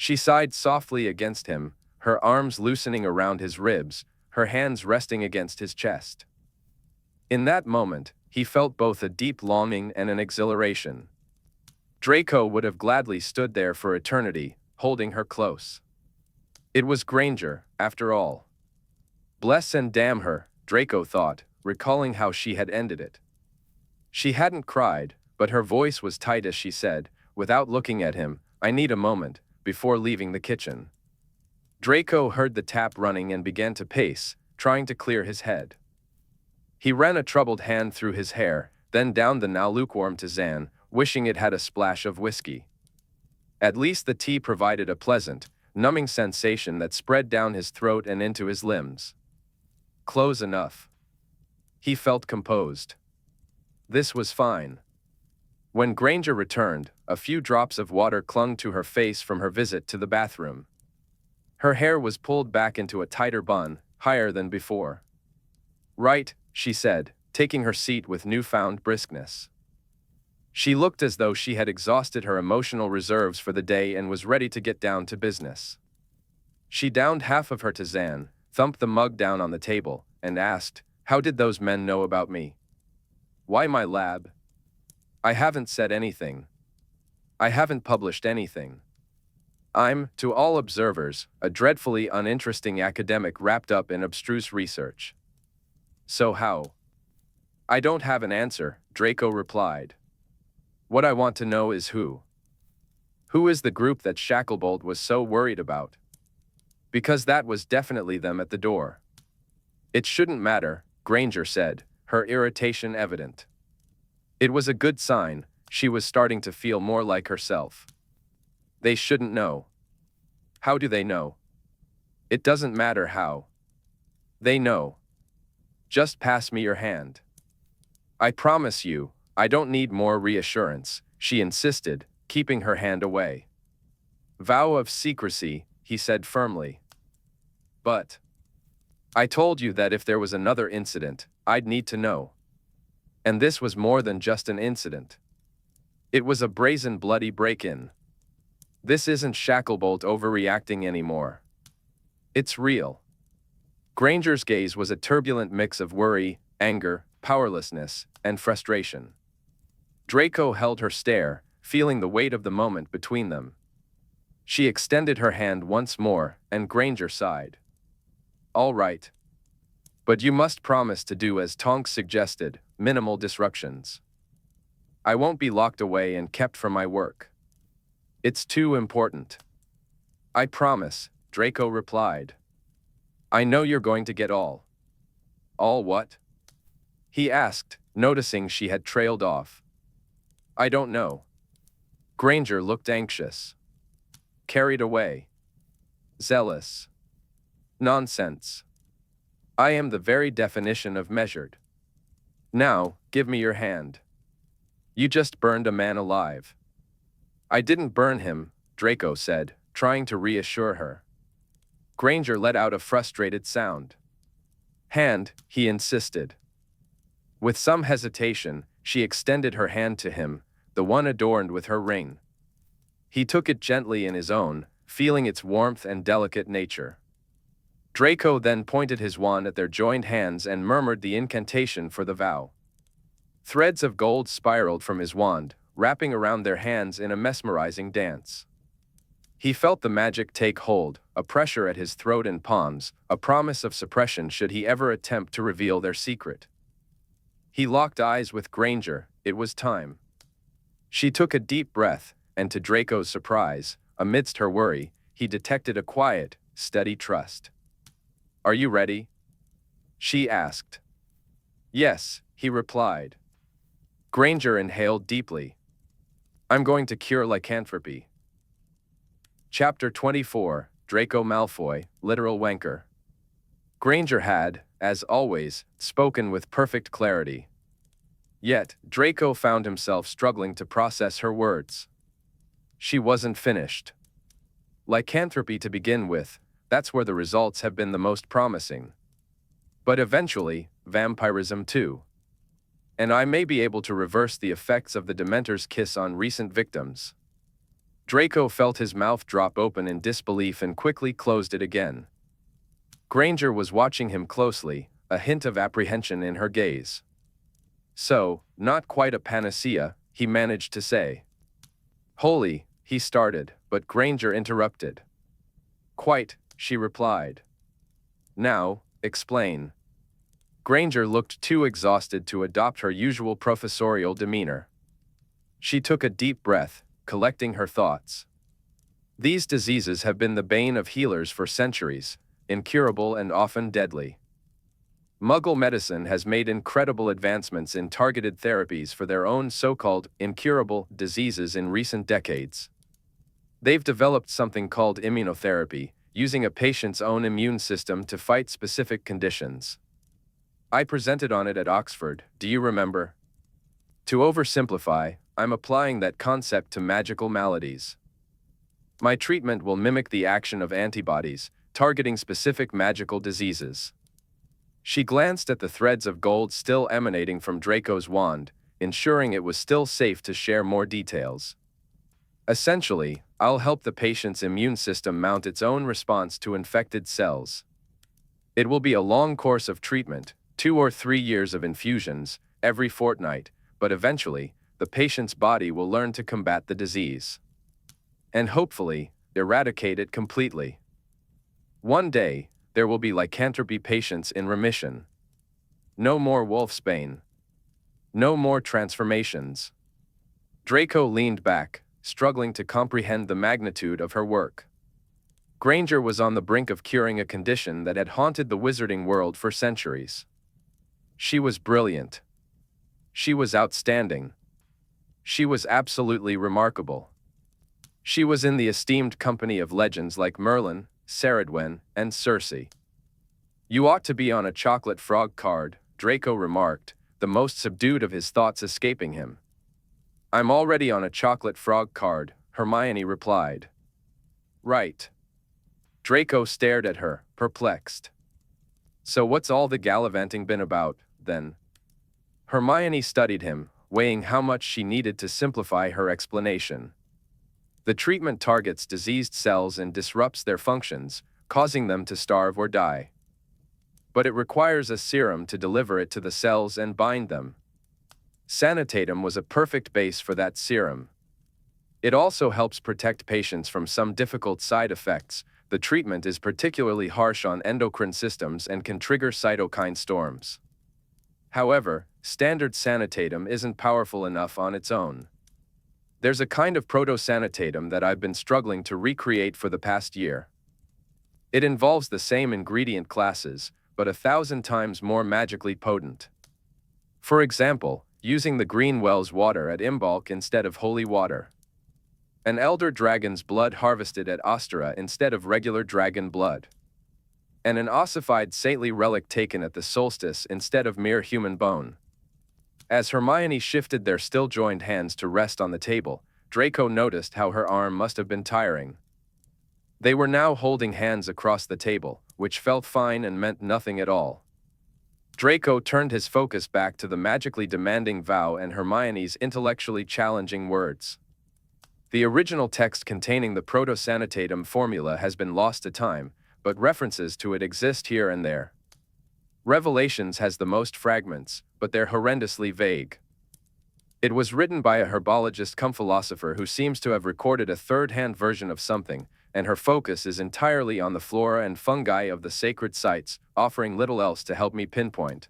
Speaker 1: She sighed softly against him, her arms loosening around his ribs, her hands resting against his chest. In that moment, he felt both a deep longing and an exhilaration. Draco would have gladly stood there for eternity, holding her close. It was Granger, after all. Bless and damn her, Draco thought, recalling how she had ended it. She hadn't cried, but her voice was tight as she said, without looking at him, "I need a moment," before leaving the kitchen. Draco heard the tap running and began to pace, trying to clear his head. He ran a troubled hand through his hair, then down the now lukewarm tisane, wishing it had a splash of whiskey. At least the tea provided a pleasant, numbing sensation that spread down his throat and into his limbs. Close enough. He felt composed. This was fine. When Granger returned, a few drops of water clung to her face from her visit to the bathroom. Her hair was pulled back into a tighter bun, higher than before. "Right," she said, taking her seat with newfound briskness. She looked as though she had exhausted her emotional reserves for the day and was ready to get down to business. She downed half of her tisane, thumped the mug down on the table, and asked, "How did those men know about me? Why my lab? I haven't said anything. I haven't published anything. I'm, to all observers, a dreadfully uninteresting academic wrapped up in abstruse research. So how?" "I don't have an answer," Draco replied. "What I want to know is who. Who is the group that Shacklebolt was so worried about? Because that was definitely them at the door." "It shouldn't matter," Granger said, her irritation evident. It was a good sign, she was starting to feel more like herself. "They shouldn't know." "How do they know?" "It doesn't matter how. They know. Just pass me your hand." "I promise you, I don't need more reassurance," she insisted, keeping her hand away. "Vow of secrecy," he said firmly. "But I told you that if there was another incident, I'd need to know. And this was more than just an incident. It was a brazen bloody break-in. This isn't Shacklebolt overreacting anymore. It's real." Granger's gaze was a turbulent mix of worry, anger, powerlessness, and frustration. Draco held her stare, feeling the weight of the moment between them. She extended her hand once more, and Granger sighed. "All right. But you must promise to do as Tonks suggested, minimal disruptions. I won't be locked away and kept from my work. It's too important." "I promise," Draco replied. "I know you're going to get all." "All what?" he asked, noticing she had trailed off. "I don't know." Granger looked anxious. "Carried away. Zealous. Nonsense. I am the very definition of measured. Now, give me your hand. You just burned a man alive." "I didn't burn him," Draco said, trying to reassure her. Granger let out a frustrated sound. Hand, he insisted. With some hesitation, she extended her hand to him, the one adorned with her ring. He took it gently in his own, feeling its warmth and delicate nature. Draco then pointed his wand at their joined hands and murmured the incantation for the vow. Threads of gold spiraled from his wand, wrapping around their hands in a mesmerizing dance. He felt the magic take hold, a pressure at his throat and palms, a promise of suppression should he ever attempt to reveal their secret. He locked eyes with Granger. It was time. She took a deep breath, and to Draco's surprise, amidst her worry, he detected a quiet, steady trust. "Are you ready?" she asked. "Yes," he replied. Granger inhaled deeply. "I'm going to cure lycanthropy." Chapter 24, Draco Malfoy, Literal Wanker. Granger had, as always, spoken with perfect clarity. Yet, Draco found himself struggling to process her words. She wasn't finished. Lycanthropy to begin with, that's where the results have been the most promising. But eventually, vampirism too. And I may be able to reverse the effects of the Dementor's kiss on recent victims. Draco felt his mouth drop open in disbelief and quickly closed it again. Granger was watching him closely, a hint of apprehension in her gaze. "So, not quite a panacea," he managed to say. "Holy," he started, but Granger interrupted. "Quite," she replied. "Now, explain." Granger looked too exhausted to adopt her usual professorial demeanor. She took a deep breath, collecting her thoughts. These diseases have been the bane of healers for centuries, incurable and often deadly. Muggle medicine has made incredible advancements in targeted therapies for their own so-called incurable diseases in recent decades. They've developed something called immunotherapy, using a patient's own immune system to fight specific conditions. I presented on it at Oxford, do you remember? To oversimplify, I'm applying that concept to magical maladies. My treatment will mimic the action of antibodies, targeting specific magical diseases. She glanced at the threads of gold still emanating from Draco's wand, ensuring it was still safe to share more details. Essentially, I'll help the patient's immune system mount its own response to infected cells. It will be a long course of treatment, 2 or 3 years of infusions, every fortnight, but eventually, the patient's body will learn to combat the disease. And hopefully, eradicate it completely. One day, there will be lycanthropy patients in remission. No more wolfsbane. No more transformations. Draco leaned back, struggling to comprehend the magnitude of her work. Granger was on the brink of curing a condition that had haunted the wizarding world for centuries. She was brilliant. She was outstanding. She was absolutely remarkable. She was in the esteemed company of legends like Merlin, Ceridwen, and Circe. "You ought to be on a chocolate frog card," Draco remarked, the most subdued of his thoughts escaping him. "I'm already on a chocolate frog card," Hermione replied. "Right." Draco stared at her, perplexed. "So what's all the gallivanting been about, then?" Hermione studied him, weighing how much she needed to simplify her explanation. The treatment targets diseased cells and disrupts their functions, causing them to starve or die. But it requires a serum to deliver it to the cells and bind them. Sanitatum was a perfect base for that serum. It also helps protect patients from some difficult side effects. The treatment is particularly harsh on endocrine systems and can trigger cytokine storms. However, standard sanitatum isn't powerful enough on its own. There's a kind of proto-sanitatum that I've been struggling to recreate for the past year. It involves the same ingredient classes, but 1,000 times more magically potent. For example, using the Green Wells water at Imbolc instead of holy water. An elder dragon's blood harvested at Ostara instead of regular dragon blood. And an ossified saintly relic taken at the solstice instead of mere human bone. As Hermione shifted their still-joined hands to rest on the table, Draco noticed how her arm must have been tiring. They were now holding hands across the table, which felt fine and meant nothing at all. Draco turned his focus back to the magically demanding vow and Hermione's intellectually challenging words. The original text containing the proto-sanitatum formula has been lost to time, but references to it exist here and there. Revelations has the most fragments, but they're horrendously vague. It was written by a herbologist-cum-philosopher who seems to have recorded a third-hand version of something, and her focus is entirely on the flora and fungi of the sacred sites, offering little else to help me pinpoint.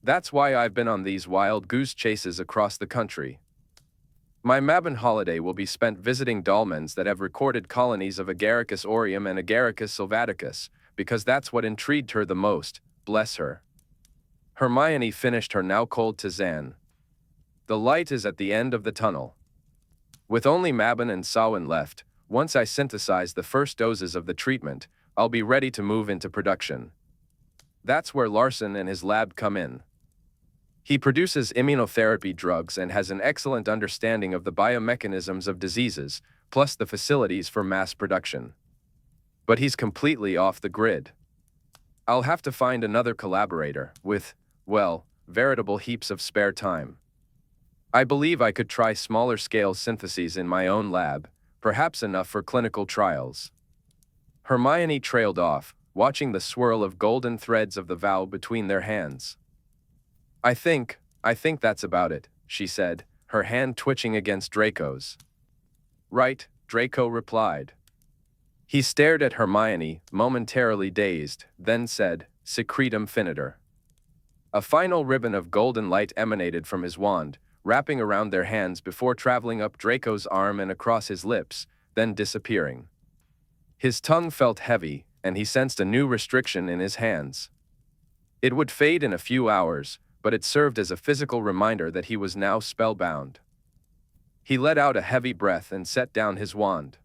Speaker 1: That's why I've been on these wild goose chases across the country. My Mabon holiday will be spent visiting dolmens that have recorded colonies of Agaricus aureum and Agaricus sylvaticus, because that's what intrigued her the most, bless her. Hermione finished her now-cold tisane. The light is at the end of the tunnel. With only Mabon and Samhain left, once I synthesize the first doses of the treatment, I'll be ready to move into production. That's where Larson and his lab come in. He produces immunotherapy drugs and has an excellent understanding of the biomechanisms of diseases, plus the facilities for mass production. But he's completely off the grid. I'll have to find another collaborator with, well, veritable heaps of spare time. I believe I could try smaller-scale syntheses in my own lab, perhaps enough for clinical trials. Hermione trailed off, watching the swirl of golden threads of the vow between their hands. I think that's about it, she said, her hand twitching against Draco's. Right, Draco replied. He stared at Hermione, momentarily dazed, then said, Secretum finiter. A final ribbon of golden light emanated from his wand, wrapping around their hands before traveling up Draco's arm and across his lips, then disappearing. His tongue felt heavy, and he sensed a new restriction in his hands. It would fade in a few hours, but it served as a physical reminder that he was now spellbound. He let out a heavy breath and set down his wand.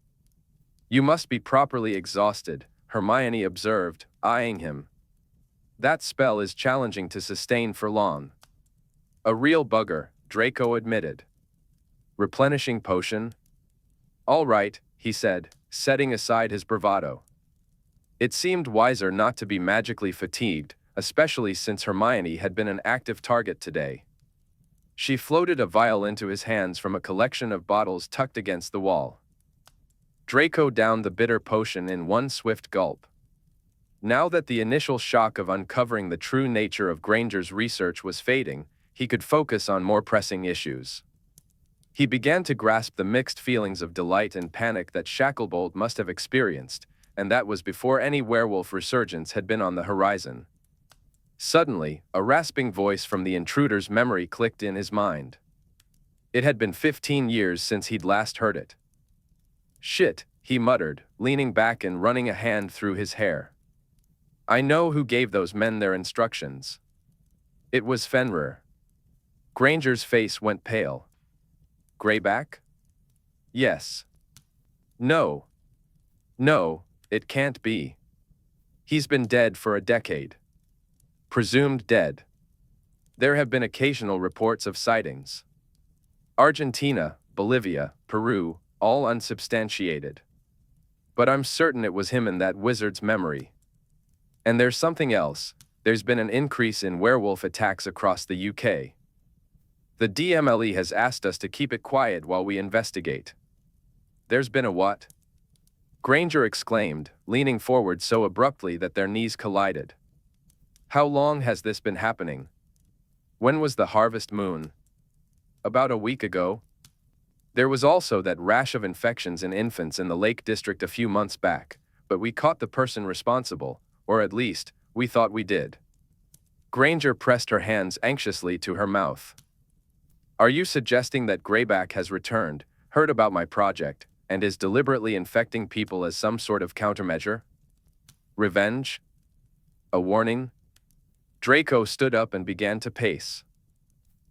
Speaker 1: You must be properly exhausted, Hermione observed, eyeing him. That spell is challenging to sustain for long. A real bugger, Draco admitted. Replenishing potion? All right, he said, setting aside his bravado. It seemed wiser not to be magically fatigued, especially since Hermione had been an active target today. She floated a vial into his hands from a collection of bottles tucked against the wall. Draco downed the bitter potion in one swift gulp. Now that the initial shock of uncovering the true nature of Granger's research was fading, he could focus on more pressing issues. He began to grasp the mixed feelings of delight and panic that Shacklebolt must have experienced, and that was before any werewolf resurgence had been on the horizon. Suddenly, a rasping voice from the intruder's memory clicked in his mind. It had been 15 years since he'd last heard it. Shit, he muttered, leaning back and running a hand through his hair. I know who gave those men their instructions. It was Fenrir. Granger's face went pale. Greyback? Yes. No. No, it can't be. He's been dead for a decade. Presumed dead. There have been occasional reports of sightings. Argentina, Bolivia, Peru, all unsubstantiated. But I'm certain it was him in that wizard's memory. And there's something else. There's been an increase in werewolf attacks across the UK. The DMLE has asked us to keep it quiet while we investigate. There's been a what? Granger exclaimed, leaning forward so abruptly that their knees collided. How long has this been happening? When was the harvest moon? About a week ago. There was also that rash of infections in infants in the Lake District a few months back, but we caught the person responsible, or at least, we thought we did. Granger pressed her hands anxiously to her mouth. Are you suggesting that Greyback has returned, heard about my project, and is deliberately infecting people as some sort of countermeasure? Revenge? A warning? Draco stood up and began to pace.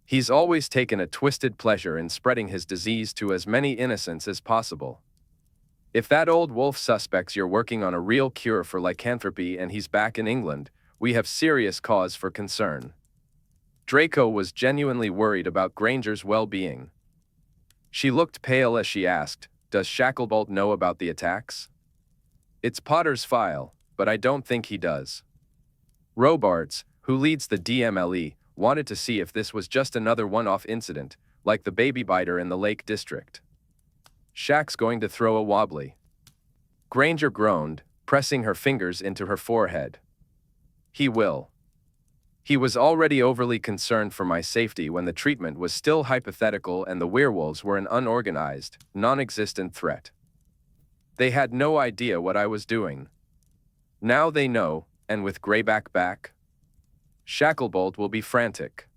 Speaker 1: He's always taken a twisted pleasure in spreading his disease to as many innocents as possible. If that old wolf suspects you're working on a real cure for lycanthropy and he's back in England, we have serious cause for concern. Draco was genuinely worried about Granger's well-being. She looked pale as she asked, Does Shacklebolt know about the attacks? It's Potter's file, but I don't think he does. Robards, who leads the DMLE, wanted to see if this was just another one-off incident, like the baby biter in the Lake District. Shaq's going to throw a wobbly. Granger groaned, pressing her fingers into her forehead. He will. He was already overly concerned for my safety when the treatment was still hypothetical and the werewolves were an unorganized, non-existent threat. They had no idea what I was doing. Now they know, and with Greyback back, Shacklebolt will be frantic.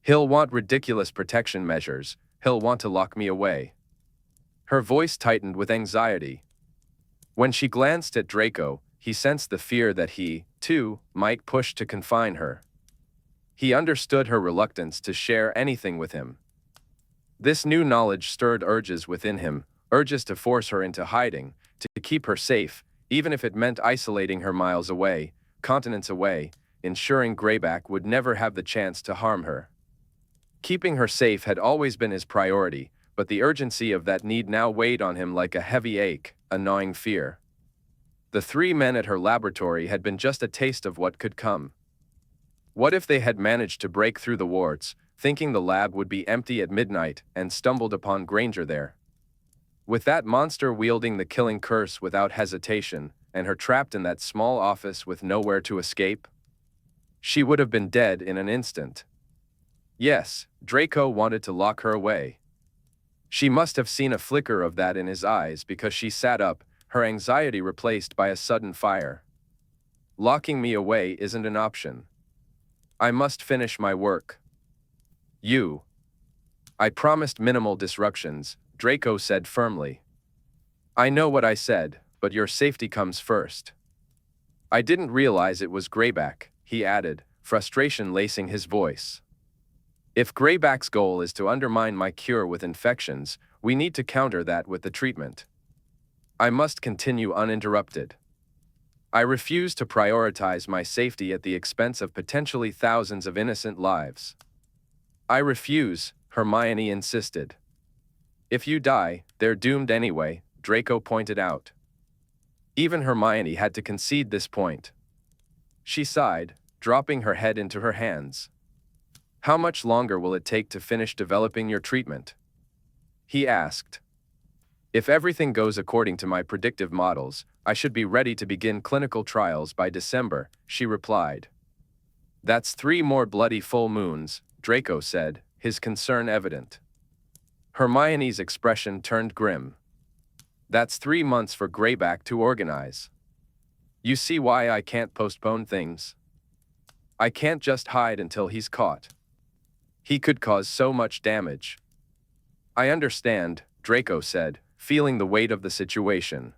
Speaker 1: He'll want ridiculous protection measures, he'll want to lock me away. Her voice tightened with anxiety. When she glanced at Draco, he sensed the fear that he, too, might push to confine her. He understood her reluctance to share anything with him. This new knowledge stirred urges within him, urges to force her into hiding, to keep her safe, even if it meant isolating her miles away, continents away, ensuring Greyback would never have the chance to harm her. Keeping her safe had always been his priority, but the urgency of that need now weighed on him like a heavy ache, a gnawing fear. The 3 men at her laboratory had been just a taste of what could come. What if they had managed to break through the wards, thinking the lab would be empty at midnight, and stumbled upon Granger there? With that monster wielding the killing curse without hesitation, and her trapped in that small office with nowhere to escape? She would have been dead in an instant. Yes, Draco wanted to lock her away. She must have seen a flicker of that in his eyes because she sat up, her anxiety replaced by a sudden fire. Locking me away isn't an option. I must finish my work. I promised minimal disruptions, Draco said firmly. I know what I said, but your safety comes first. I didn't realize it was Greyback, he added, frustration lacing his voice. If Greyback's goal is to undermine my cure with infections, we need to counter that with the treatment. I must continue uninterrupted. I refuse to prioritize my safety at the expense of potentially thousands of innocent lives. I refuse, Hermione insisted. If you die, they're doomed anyway, Draco pointed out. Even Hermione had to concede this point. She sighed, dropping her head into her hands. How much longer will it take to finish developing your treatment? He asked. If everything goes according to my predictive models, I should be ready to begin clinical trials by December, she replied. That's 3 more bloody full moons, Draco said, his concern evident. Hermione's expression turned grim. That's 3 months for Greyback to organize. You see why I can't postpone things? I can't just hide until he's caught. He could cause so much damage. I understand, Draco said, feeling the weight of the situation.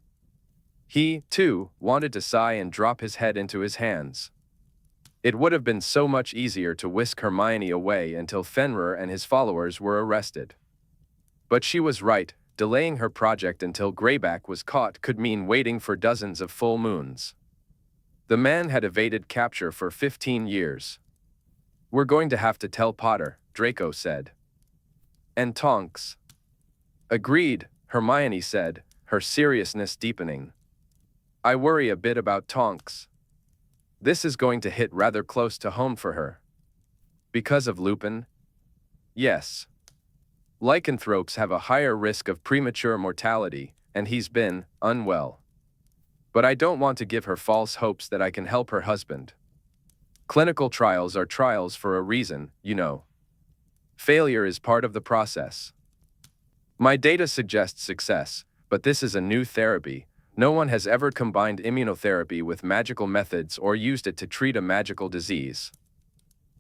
Speaker 1: He, too, wanted to sigh and drop his head into his hands. It would have been so much easier to whisk Hermione away until Fenrir and his followers were arrested. But she was right, delaying her project until Greyback was caught could mean waiting for dozens of full moons. The man had evaded capture for 15 years. We're going to have to tell Potter, Draco said. And Tonks. Agreed, Hermione said, her seriousness deepening. I worry a bit about Tonks. This is going to hit rather close to home for her. Because of Lupin? Yes. Lycanthropes have a higher risk of premature mortality, and he's been unwell. But I don't want to give her false hopes that I can help her husband. Clinical trials are trials for a reason, you know. Failure is part of the process. My data suggests success, but this is a new therapy. No one has ever combined immunotherapy with magical methods or used it to treat a magical disease.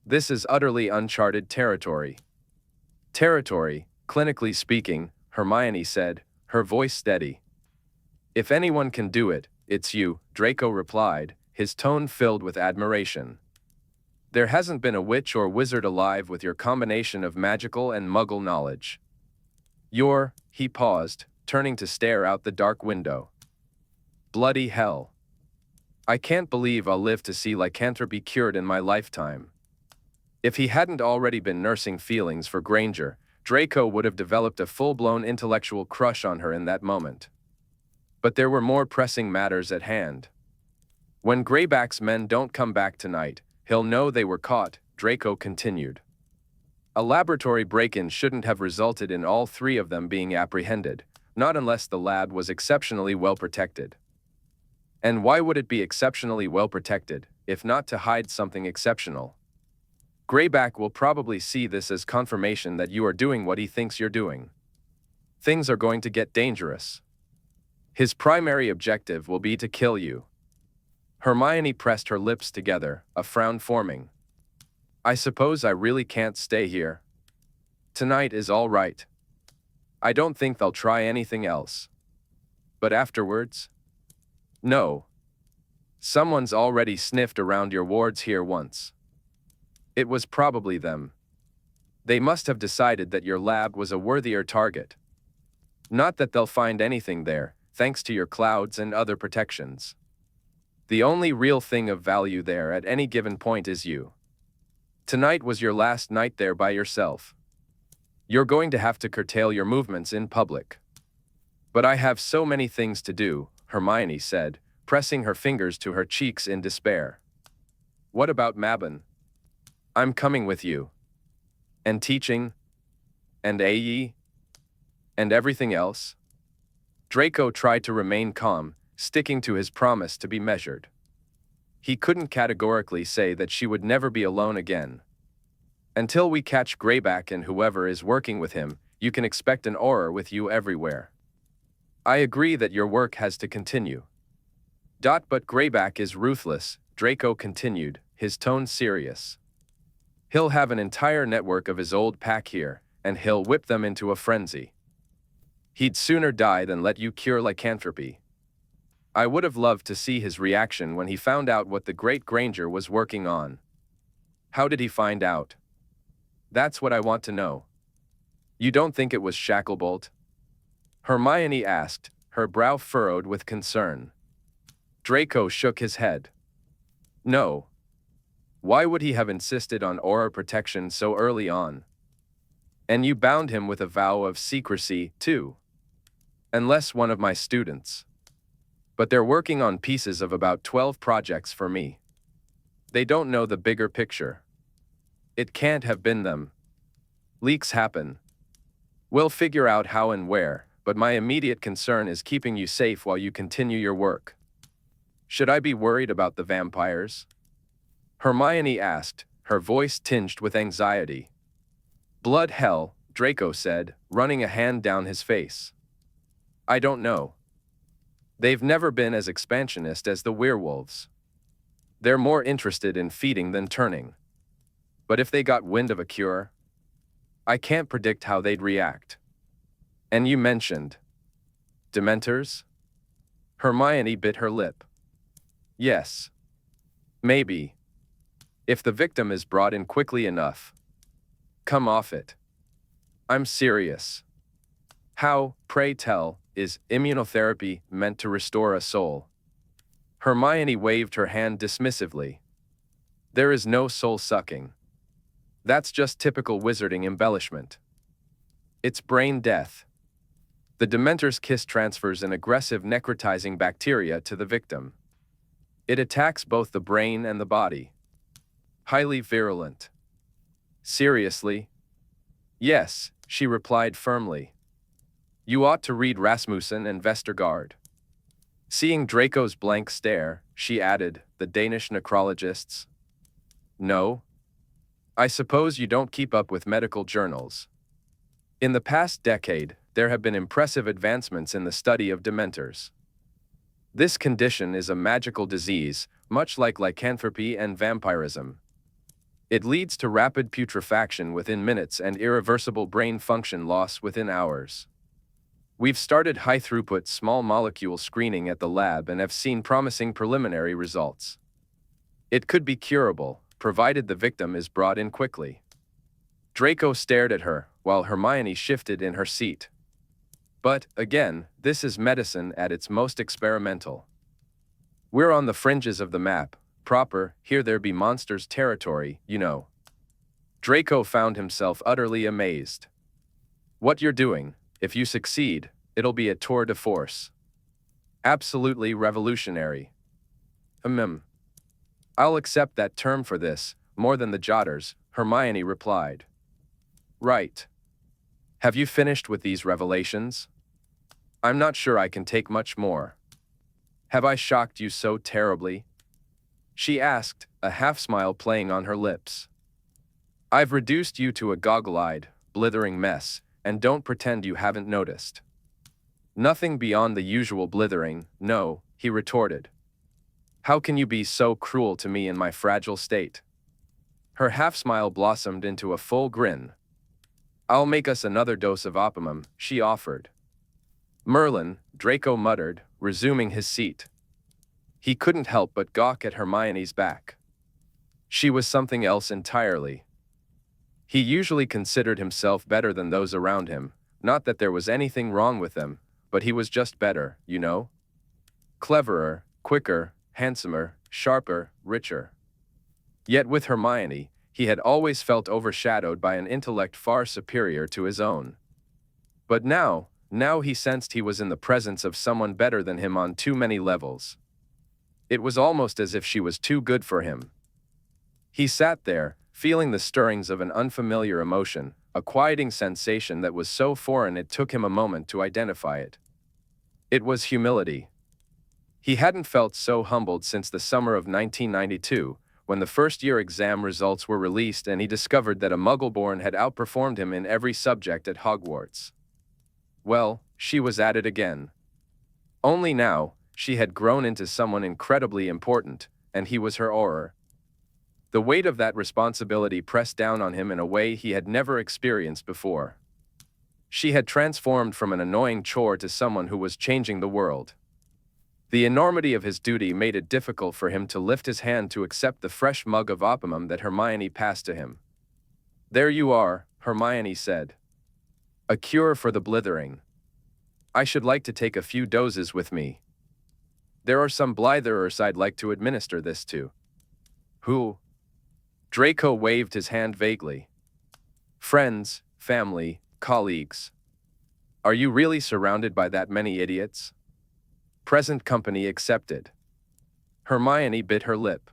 Speaker 1: This is utterly uncharted territory. Territory, clinically speaking, Hermione said, her voice steady. If anyone can do it, it's you, Draco replied, his tone filled with admiration. There hasn't been a witch or wizard alive with your combination of magical and muggle knowledge. He paused, turning to stare out the dark window. Bloody hell. I can't believe I'll live to see lycanthropy cured in my lifetime. If he hadn't already been nursing feelings for Granger, Draco would have developed a full-blown intellectual crush on her in that moment. But there were more pressing matters at hand. When Greyback's men don't come back tonight, he'll know they were caught, Draco continued. A laboratory break-in shouldn't have resulted in all three of them being apprehended, not unless the lab was exceptionally well protected. And why would it be exceptionally well protected, if not to hide something exceptional? Greyback will probably see this as confirmation that you are doing what he thinks you're doing. Things are going to get dangerous. His primary objective will be to kill you. Hermione pressed her lips together, a frown forming. I suppose I really can't stay here. Tonight is all right. I don't think they'll try anything else. But afterwards? No. Someone's already sniffed around your wards here once. It was probably them. They must have decided that your lab was a worthier target. Not that they'll find anything there, thanks to your clouds and other protections. The only real thing of value there at any given point is you. Tonight was your last night there by yourself. You're going to have to curtail your movements in public. But I have so many things to do, Hermione said, pressing her fingers to her cheeks in despair. What about Mabon? I'm coming with you. And teaching? And AE? And everything else? Draco tried to remain calm, sticking to his promise to be measured. He couldn't categorically say that she would never be alone again. Until we catch Greyback and whoever is working with him, you can expect an Auror with you everywhere. I agree that your work has to continue. But Greyback is ruthless, Draco continued, his tone serious. He'll have an entire network of his old pack here, and he'll whip them into a frenzy. He'd sooner die than let you cure lycanthropy. I would have loved to see his reaction when he found out what the Great Granger was working on. How did he find out? That's what I want to know. You don't think it was Shacklebolt? Hermione asked, her brow furrowed with concern. Draco shook his head. No. Why would he have insisted on Auror protection so early on? And you bound him with a vow of secrecy, too. Unless one of my students. But they're working on pieces of about 12 projects for me. They don't know the bigger picture. It can't have been them. Leaks happen. We'll figure out how and where, but my immediate concern is keeping you safe while you continue your work. Should I be worried about the vampires? Hermione asked, her voice tinged with anxiety. Blood hell, Draco said, running a hand down his face. I don't know. They've never been as expansionist as the werewolves. They're more interested in feeding than turning. But if they got wind of a cure, I can't predict how they'd react. And you mentioned Dementors? Hermione bit her lip. Yes. Maybe. If the victim is brought in quickly enough. Come off it. I'm serious. How, pray tell, is immunotherapy meant to restore a soul? Hermione waved her hand dismissively. There is no soul-sucking. That's just typical wizarding embellishment. It's brain death. The Dementor's kiss transfers an aggressive necrotizing bacteria to the victim. It attacks both the brain and the body. Highly virulent. Seriously? Yes, she replied firmly. You ought to read Rasmussen and Vestergaard. Seeing Draco's blank stare, she added, the Danish necrologists. No? I suppose you don't keep up with medical journals. In the past decade, there have been impressive advancements in the study of Dementors. This condition is a magical disease, much like lycanthropy and vampirism. It leads to rapid putrefaction within minutes and irreversible brain function loss within hours. We've started high-throughput small molecule screening at the lab and have seen promising preliminary results. It could be curable, provided the victim is brought in quickly. Draco stared at her, while Hermione shifted in her seat. But, again, this is medicine at its most experimental. We're on the fringes of the map, proper, here there be monsters territory, you know. Draco found himself utterly amazed. What you're doing, if you succeed, it'll be a tour de force. Absolutely revolutionary. I'll accept that term for this, more than the Jotters, Hermione replied. Right. Have you finished with these revelations? I'm not sure I can take much more. Have I shocked you so terribly? She asked, a half-smile playing on her lips. I've reduced you to a goggle-eyed, blithering mess, and don't pretend you haven't noticed. Nothing beyond the usual blithering, no, he retorted. How can you be so cruel to me in my fragile state? Her half-smile blossomed into a full grin. I'll make us another dose of opimum, she offered. Merlin, Draco muttered, resuming his seat. He couldn't help but gawk at Hermione's back. She was something else entirely. He usually considered himself better than those around him, not that there was anything wrong with them, but he was just better, you know? Cleverer, quicker, handsomer, sharper, richer. Yet with Hermione, he had always felt overshadowed by an intellect far superior to his own. But now he sensed he was in the presence of someone better than him on too many levels. It was almost as if she was too good for him. He sat there, feeling the stirrings of an unfamiliar emotion, a quieting sensation that was so foreign it took him a moment to identify it. It was humility. He hadn't felt so humbled since the summer of 1992, when the first-year exam results were released and he discovered that a Muggle-born had outperformed him in every subject at Hogwarts. Well, she was at it again. Only now, she had grown into someone incredibly important, and he was her Auror. The weight of that responsibility pressed down on him in a way he had never experienced before. She had transformed from an annoying chore to someone who was changing the world. The enormity of his duty made it difficult for him to lift his hand to accept the fresh mug of opimum that Hermione passed to him. There you are, Hermione said. A cure for the blithering. I should like to take a few doses with me. There are some blitherers I'd like to administer this to. Who? Draco waved his hand vaguely. Friends, family, colleagues. Are you really surrounded by that many idiots? Present company accepted. Hermione bit her lip.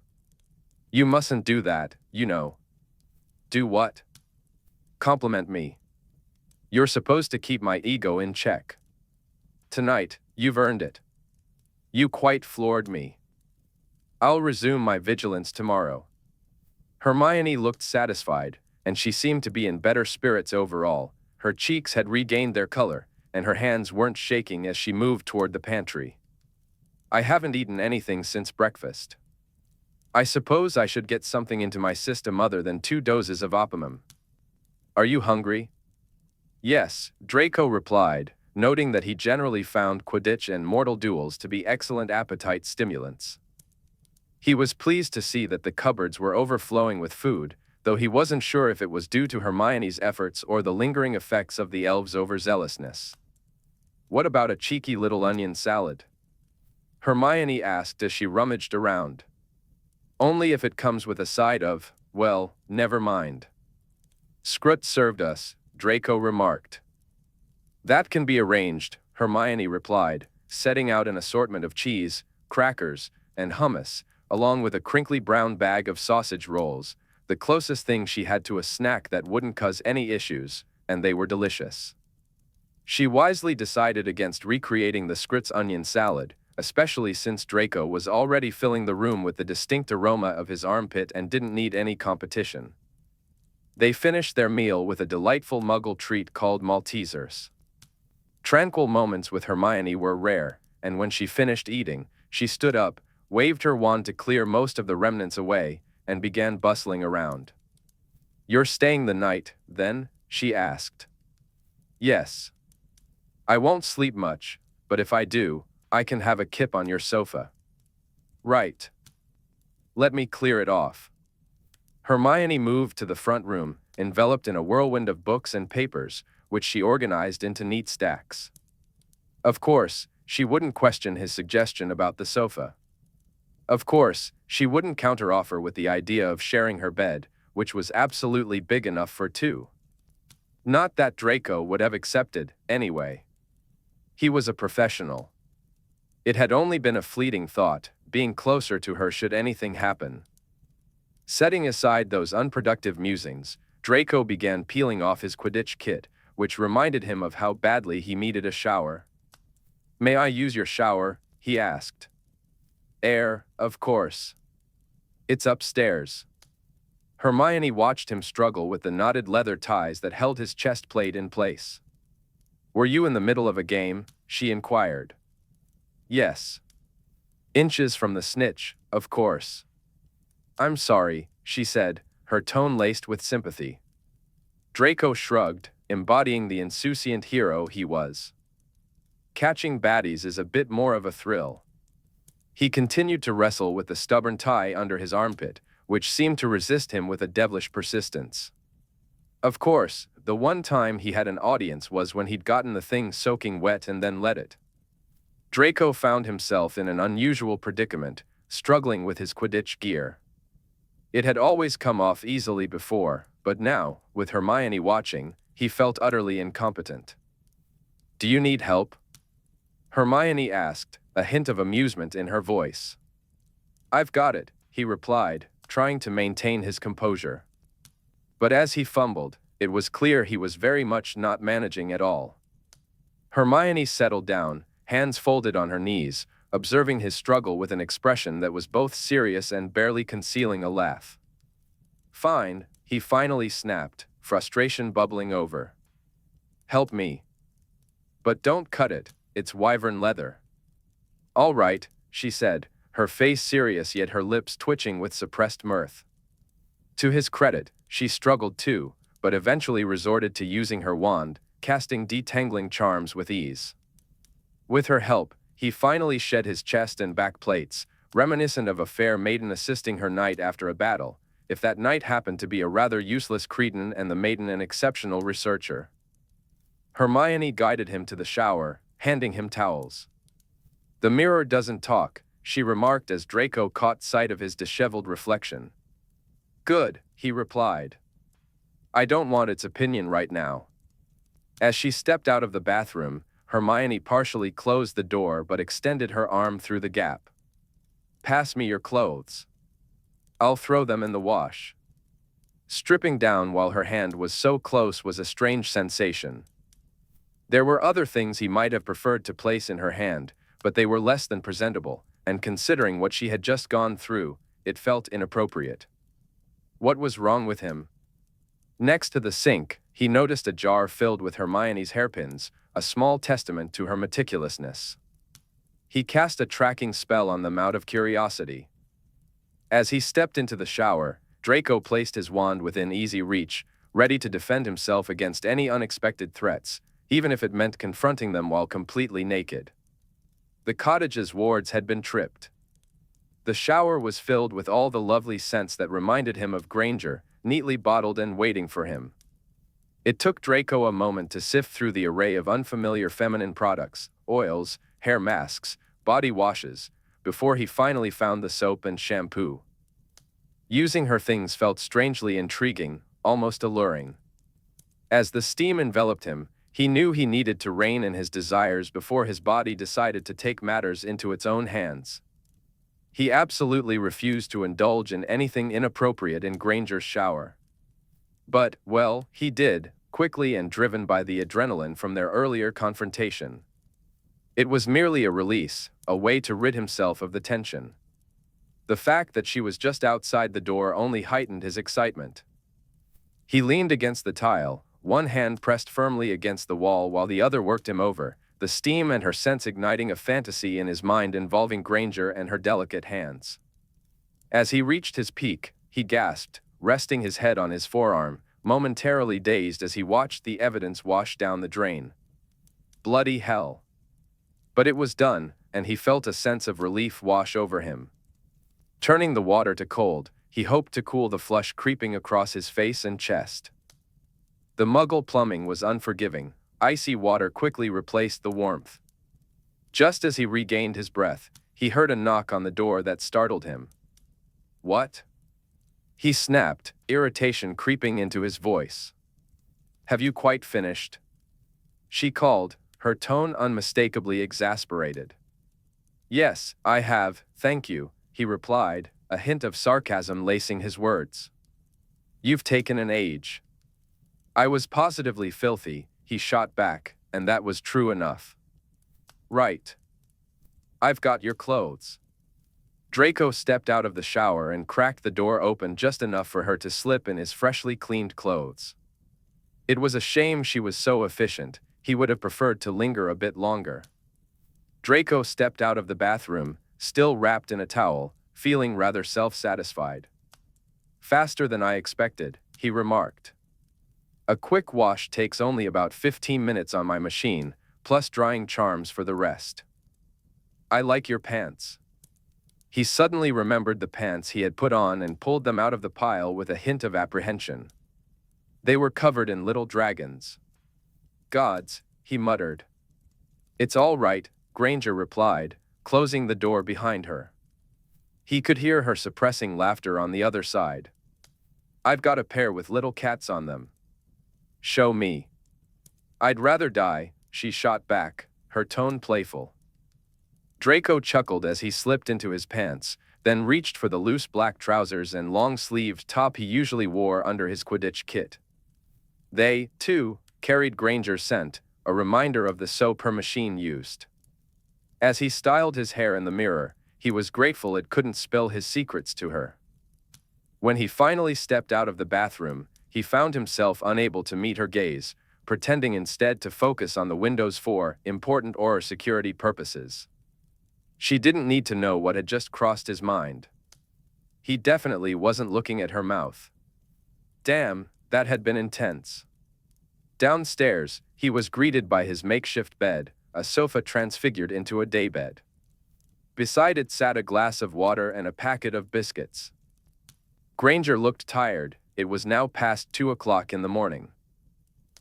Speaker 1: You mustn't do that, you know. Do what? Compliment me. You're supposed to keep my ego in check. Tonight, you've earned it. You quite floored me. I'll resume my vigilance tomorrow. Hermione looked satisfied, and she seemed to be in better spirits overall. Her cheeks had regained their color, and her hands weren't shaking as she moved toward the pantry. I haven't eaten anything since breakfast. I suppose I should get something into my system other than 2 doses of opimum. Are you hungry? Yes, Draco replied, noting that he generally found Quidditch and Mortal Duels to be excellent appetite stimulants. He was pleased to see that the cupboards were overflowing with food, though he wasn't sure if it was due to Hermione's efforts or the lingering effects of the elves' overzealousness. What about a cheeky little onion salad? Hermione asked as she rummaged around. Only if it comes with a side of, well, never mind. Scrut served us, Draco remarked. That can be arranged, Hermione replied, setting out an assortment of cheese, crackers, and hummus, along with a crinkly brown bag of sausage rolls, the closest thing she had to a snack that wouldn't cause any issues, and they were delicious. She wisely decided against recreating the Scrit's onion salad, especially since Draco was already filling the room with the distinct aroma of his armpit and didn't need any competition. They finished their meal with a delightful Muggle treat called Maltesers. Tranquil moments with Hermione were rare, and when she finished eating, she stood up, waved her wand to clear most of the remnants away, and began bustling around. You're staying the night, then? She asked. Yes. I won't sleep much, but if I do, I can have a kip on your sofa. Right. Let me clear it off. Hermione moved to the front room, enveloped in a whirlwind of books and papers, which she organized into neat stacks. Of course, she wouldn't question his suggestion about the sofa. Of course, she wouldn't counteroffer with the idea of sharing her bed, which was absolutely big enough for 2. Not that Draco would have accepted, anyway. He was a professional. It had only been a fleeting thought, being closer to her should anything happen. Setting aside those unproductive musings, Draco began peeling off his Quidditch kit, which reminded him of how badly he needed a shower. "May I use your shower?" he asked. Of course. It's upstairs." Hermione watched him struggle with the knotted leather ties that held his chest plate in place. "Were you in the middle of a game?" she inquired. "Yes. Inches from the snitch, of course." "I'm sorry," she said, her tone laced with sympathy. Draco shrugged, embodying the insouciant hero he was. Catching baddies is a bit more of a thrill. He continued to wrestle with the stubborn tie under his armpit, which seemed to resist him with a devilish persistence. Of course, the one time he had an audience was when he'd gotten the thing soaking wet and then let it. Draco found himself in an unusual predicament, struggling with his Quidditch gear. It had always come off easily before, but now, with Hermione watching, he felt utterly incompetent. "Do you need help?" Hermione asked, a hint of amusement in her voice. "I've got it," he replied, trying to maintain his composure. But as he fumbled, it was clear he was very much not managing at all. Hermione settled down, hands folded on her knees, observing his struggle with an expression that was both serious and barely concealing a laugh. "Fine," he finally snapped, frustration bubbling over. "Help me. But don't cut it, it's wyvern leather." "All right," she said, her face serious yet her lips twitching with suppressed mirth. To his credit, she struggled too, but eventually resorted to using her wand, casting detangling charms with ease. With her help, he finally shed his chest and back plates, reminiscent of a fair maiden assisting her knight after a battle, if that knight happened to be a rather useless cretin and the maiden an exceptional researcher. Hermione guided him to the shower, handing him towels. "The mirror doesn't talk," she remarked as Draco caught sight of his disheveled reflection. "Good," he replied. "I don't want its opinion right now." As she stepped out of the bathroom, Hermione partially closed the door but extended her arm through the gap. "Pass me your clothes. I'll throw them in the wash." Stripping down while her hand was so close was a strange sensation. There were other things he might have preferred to place in her hand, but they were less than presentable, and considering what she had just gone through, it felt inappropriate. What was wrong with him? Next to the sink, he noticed a jar filled with Hermione's hairpins, a small testament to her meticulousness. He cast a tracking spell on them out of curiosity. As he stepped into the shower, Draco placed his wand within easy reach, ready to defend himself against any unexpected threats, even if it meant confronting them while completely naked. The cottage's wards had been tripped. The shower was filled with all the lovely scents that reminded him of Granger, neatly bottled and waiting for him. It took Draco a moment to sift through the array of unfamiliar feminine products, oils, hair masks, body washes, before he finally found the soap and shampoo. Using her things felt strangely intriguing, almost alluring. As the steam enveloped him, he knew he needed to rein in his desires before his body decided to take matters into its own hands. He absolutely refused to indulge in anything inappropriate in Granger's shower. But, well, he did, quickly and driven by the adrenaline from their earlier confrontation. It was merely a release, a way to rid himself of the tension. The fact that she was just outside the door only heightened his excitement. He leaned against the tile, one hand pressed firmly against the wall while the other worked him over, the steam and her scents igniting a fantasy in his mind involving Granger and her delicate hands. As he reached his peak, he gasped, resting his head on his forearm, momentarily dazed as he watched the evidence wash down the drain. Bloody hell. But it was done, and he felt a sense of relief wash over him. Turning the water to cold, he hoped to cool the flush creeping across his face and chest. The Muggle plumbing was unforgiving. Icy water quickly replaced the warmth. Just as he regained his breath, he heard a knock on the door that startled him. "What?" he snapped, irritation creeping into his voice. "Have you quite finished?" she called, her tone unmistakably exasperated. Yes, I have, thank you, he replied, a hint of sarcasm lacing his words. You've taken an age. I was positively filthy, he shot back, and that was true enough. Right. I've got your clothes. Draco stepped out of the shower and cracked the door open just enough for her to slip in his freshly cleaned clothes. It was a shame she was so efficient, he would have preferred to linger a bit longer. Draco stepped out of the bathroom, still wrapped in a towel, feeling rather self-satisfied. Faster than I expected, he remarked. A quick wash takes only about 15 minutes on my machine, plus drying charms for the rest. I like your pants. He suddenly remembered the pants he had put on and pulled them out of the pile with a hint of apprehension. They were covered in little dragons. Gods, he muttered. It's all right, Granger replied, closing the door behind her. He could hear her suppressing laughter on the other side. I've got a pair with little cats on them. Show me. I'd rather die, she shot back, her tone playful. Draco chuckled as he slipped into his pants, then reached for the loose black trousers and long-sleeved top he usually wore under his Quidditch kit. They, too, carried Granger's scent, a reminder of the soap her machine used. As he styled his hair in the mirror, he was grateful it couldn't spill his secrets to her. When he finally stepped out of the bathroom, he found himself unable to meet her gaze, pretending instead to focus on the windows for important or security purposes. She didn't need to know what had just crossed his mind. He definitely wasn't looking at her mouth. Damn, that had been intense. Downstairs, he was greeted by his makeshift bed, a sofa transfigured into a daybed. Beside it sat a glass of water and a packet of biscuits. Granger looked tired. It was now past 2 o'clock in the morning.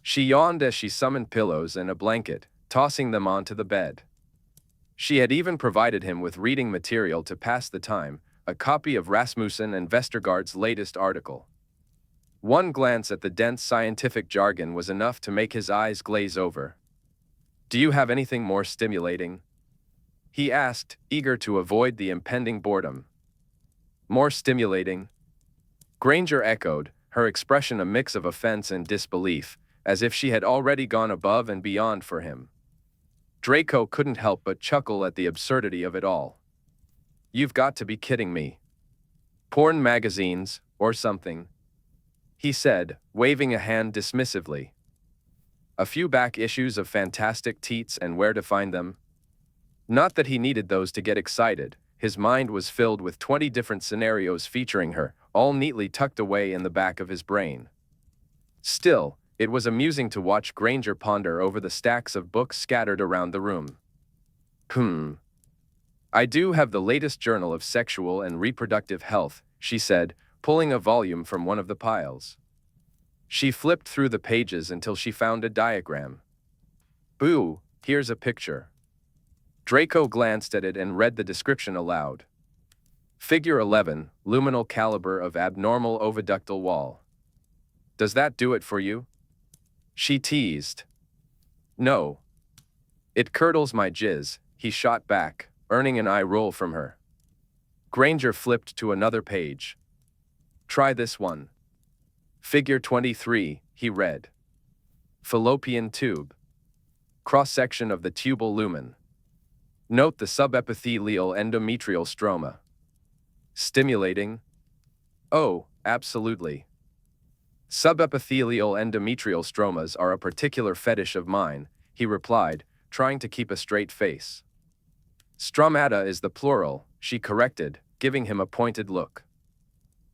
Speaker 1: She yawned as she summoned pillows and a blanket, tossing them onto the bed. She had even provided him with reading material to pass the time, a copy of Rasmussen and Vestergaard's latest article. One glance at the dense scientific jargon was enough to make his eyes glaze over. Do you have anything more stimulating? He asked, eager to avoid the impending boredom. More stimulating? Granger echoed, her expression a mix of offense and disbelief, as if she had already gone above and beyond for him. Draco couldn't help but chuckle at the absurdity of it all. You've got to be kidding me. Porn magazines, or something? He said, waving a hand dismissively. A few back issues of fantastic teats and where to find them? Not that he needed those to get excited. His mind was filled with 20 different scenarios featuring her, all neatly tucked away in the back of his brain. Still, it was amusing to watch Granger ponder over the stacks of books scattered around the room. I do have the latest journal of sexual and reproductive health, she said, pulling a volume from one of the piles. She flipped through the pages until she found a diagram. Boo, here's a picture. Draco glanced at it and read the description aloud. Figure 11, luminal caliber of abnormal oviductal wall. Does that do it for you? She teased. No. It curdles my jizz, he shot back, earning an eye roll from her. Granger flipped to another page. Try this one. Figure 23, he read. Fallopian tube. Cross-section of the tubal lumen. Note the subepithelial endometrial stroma. Stimulating? Oh, absolutely. Subepithelial endometrial stromas are a particular fetish of mine, he replied, trying to keep a straight face. Stromata is the plural, she corrected, giving him a pointed look.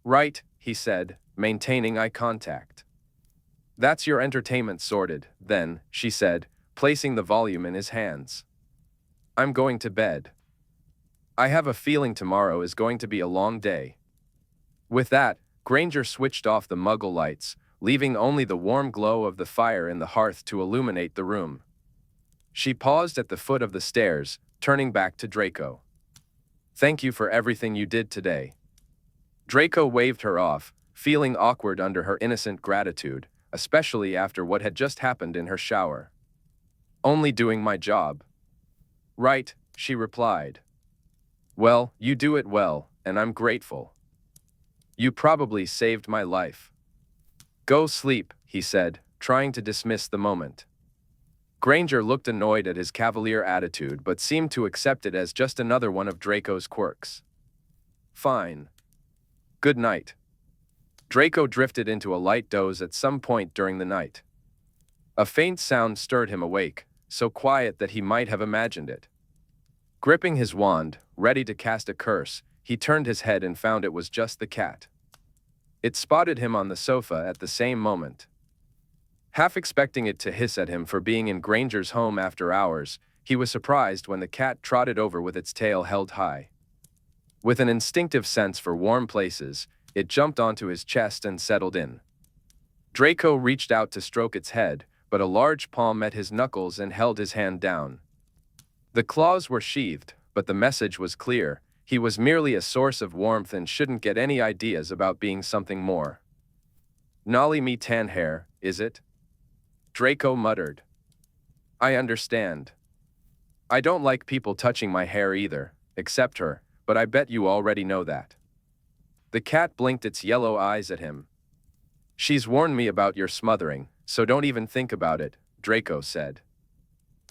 Speaker 1: Right, he said, maintaining eye contact. That's your entertainment sorted, then, she said, placing the volume in his hands. I'm going to bed. I have a feeling tomorrow is going to be a long day. With that, Granger switched off the muggle lights, leaving only the warm glow of the fire in the hearth to illuminate the room. She paused at the foot of the stairs, turning back to Draco. Thank you for everything you did today. Draco waved her off, feeling awkward under her innocent gratitude, especially after what had just happened in her shower. Only doing my job. Right, she replied. Well, you do it well, and I'm grateful. You probably saved my life. Go sleep, he said, trying to dismiss the moment. Granger looked annoyed at his cavalier attitude but seemed to accept it as just another one of Draco's quirks. Fine. Good night. Draco drifted into a light doze at some point during the night. A faint sound stirred him awake, so quiet that he might have imagined it. Gripping his wand, ready to cast a curse, he turned his head and found it was just the cat. It spotted him on the sofa at the same moment. Half expecting it to hiss at him for being in Granger's home after hours, he was surprised when the cat trotted over with its tail held high. With an instinctive sense for warm places, it jumped onto his chest and settled in. Draco reached out to stroke its head, but a large paw met his knuckles and held his hand down. The claws were sheathed, but the message was clear. He was merely a source of warmth and shouldn't get any ideas about being something more. Nolly me tan hair, is it? Draco muttered. I understand. I don't like people touching my hair either, except her, but I bet you already know that. The cat blinked its yellow eyes at him. She's warned me about your smothering, so don't even think about it, Draco said.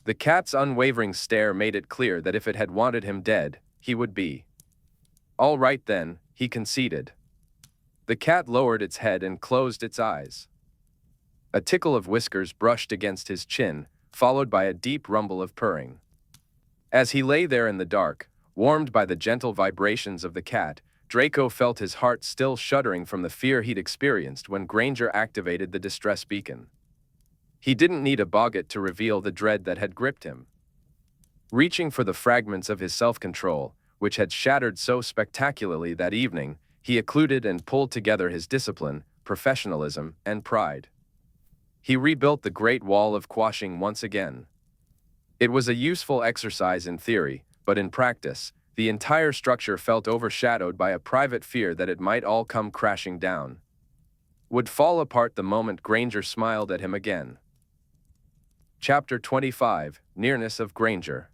Speaker 1: The cat's unwavering stare made it clear that if it had wanted him dead, he would be. All right then, he conceded. The cat lowered its head and closed its eyes. A tickle of whiskers brushed against his chin, followed by a deep rumble of purring. As he lay there in the dark, warmed by the gentle vibrations of the cat, Draco felt his heart still shuddering from the fear he'd experienced when Granger activated the distress beacon. He didn't need a boggart to reveal the dread that had gripped him. Reaching for the fragments of his self-control, which had shattered so spectacularly that evening, he occluded and pulled together his discipline, professionalism, and pride. He rebuilt the Great Wall of Quashing once again. It was a useful exercise in theory, but in practice, the entire structure felt overshadowed by a private fear that it might all come crashing down. Would fall apart the moment Granger smiled at him again. Chapter 25, Nearness of Granger.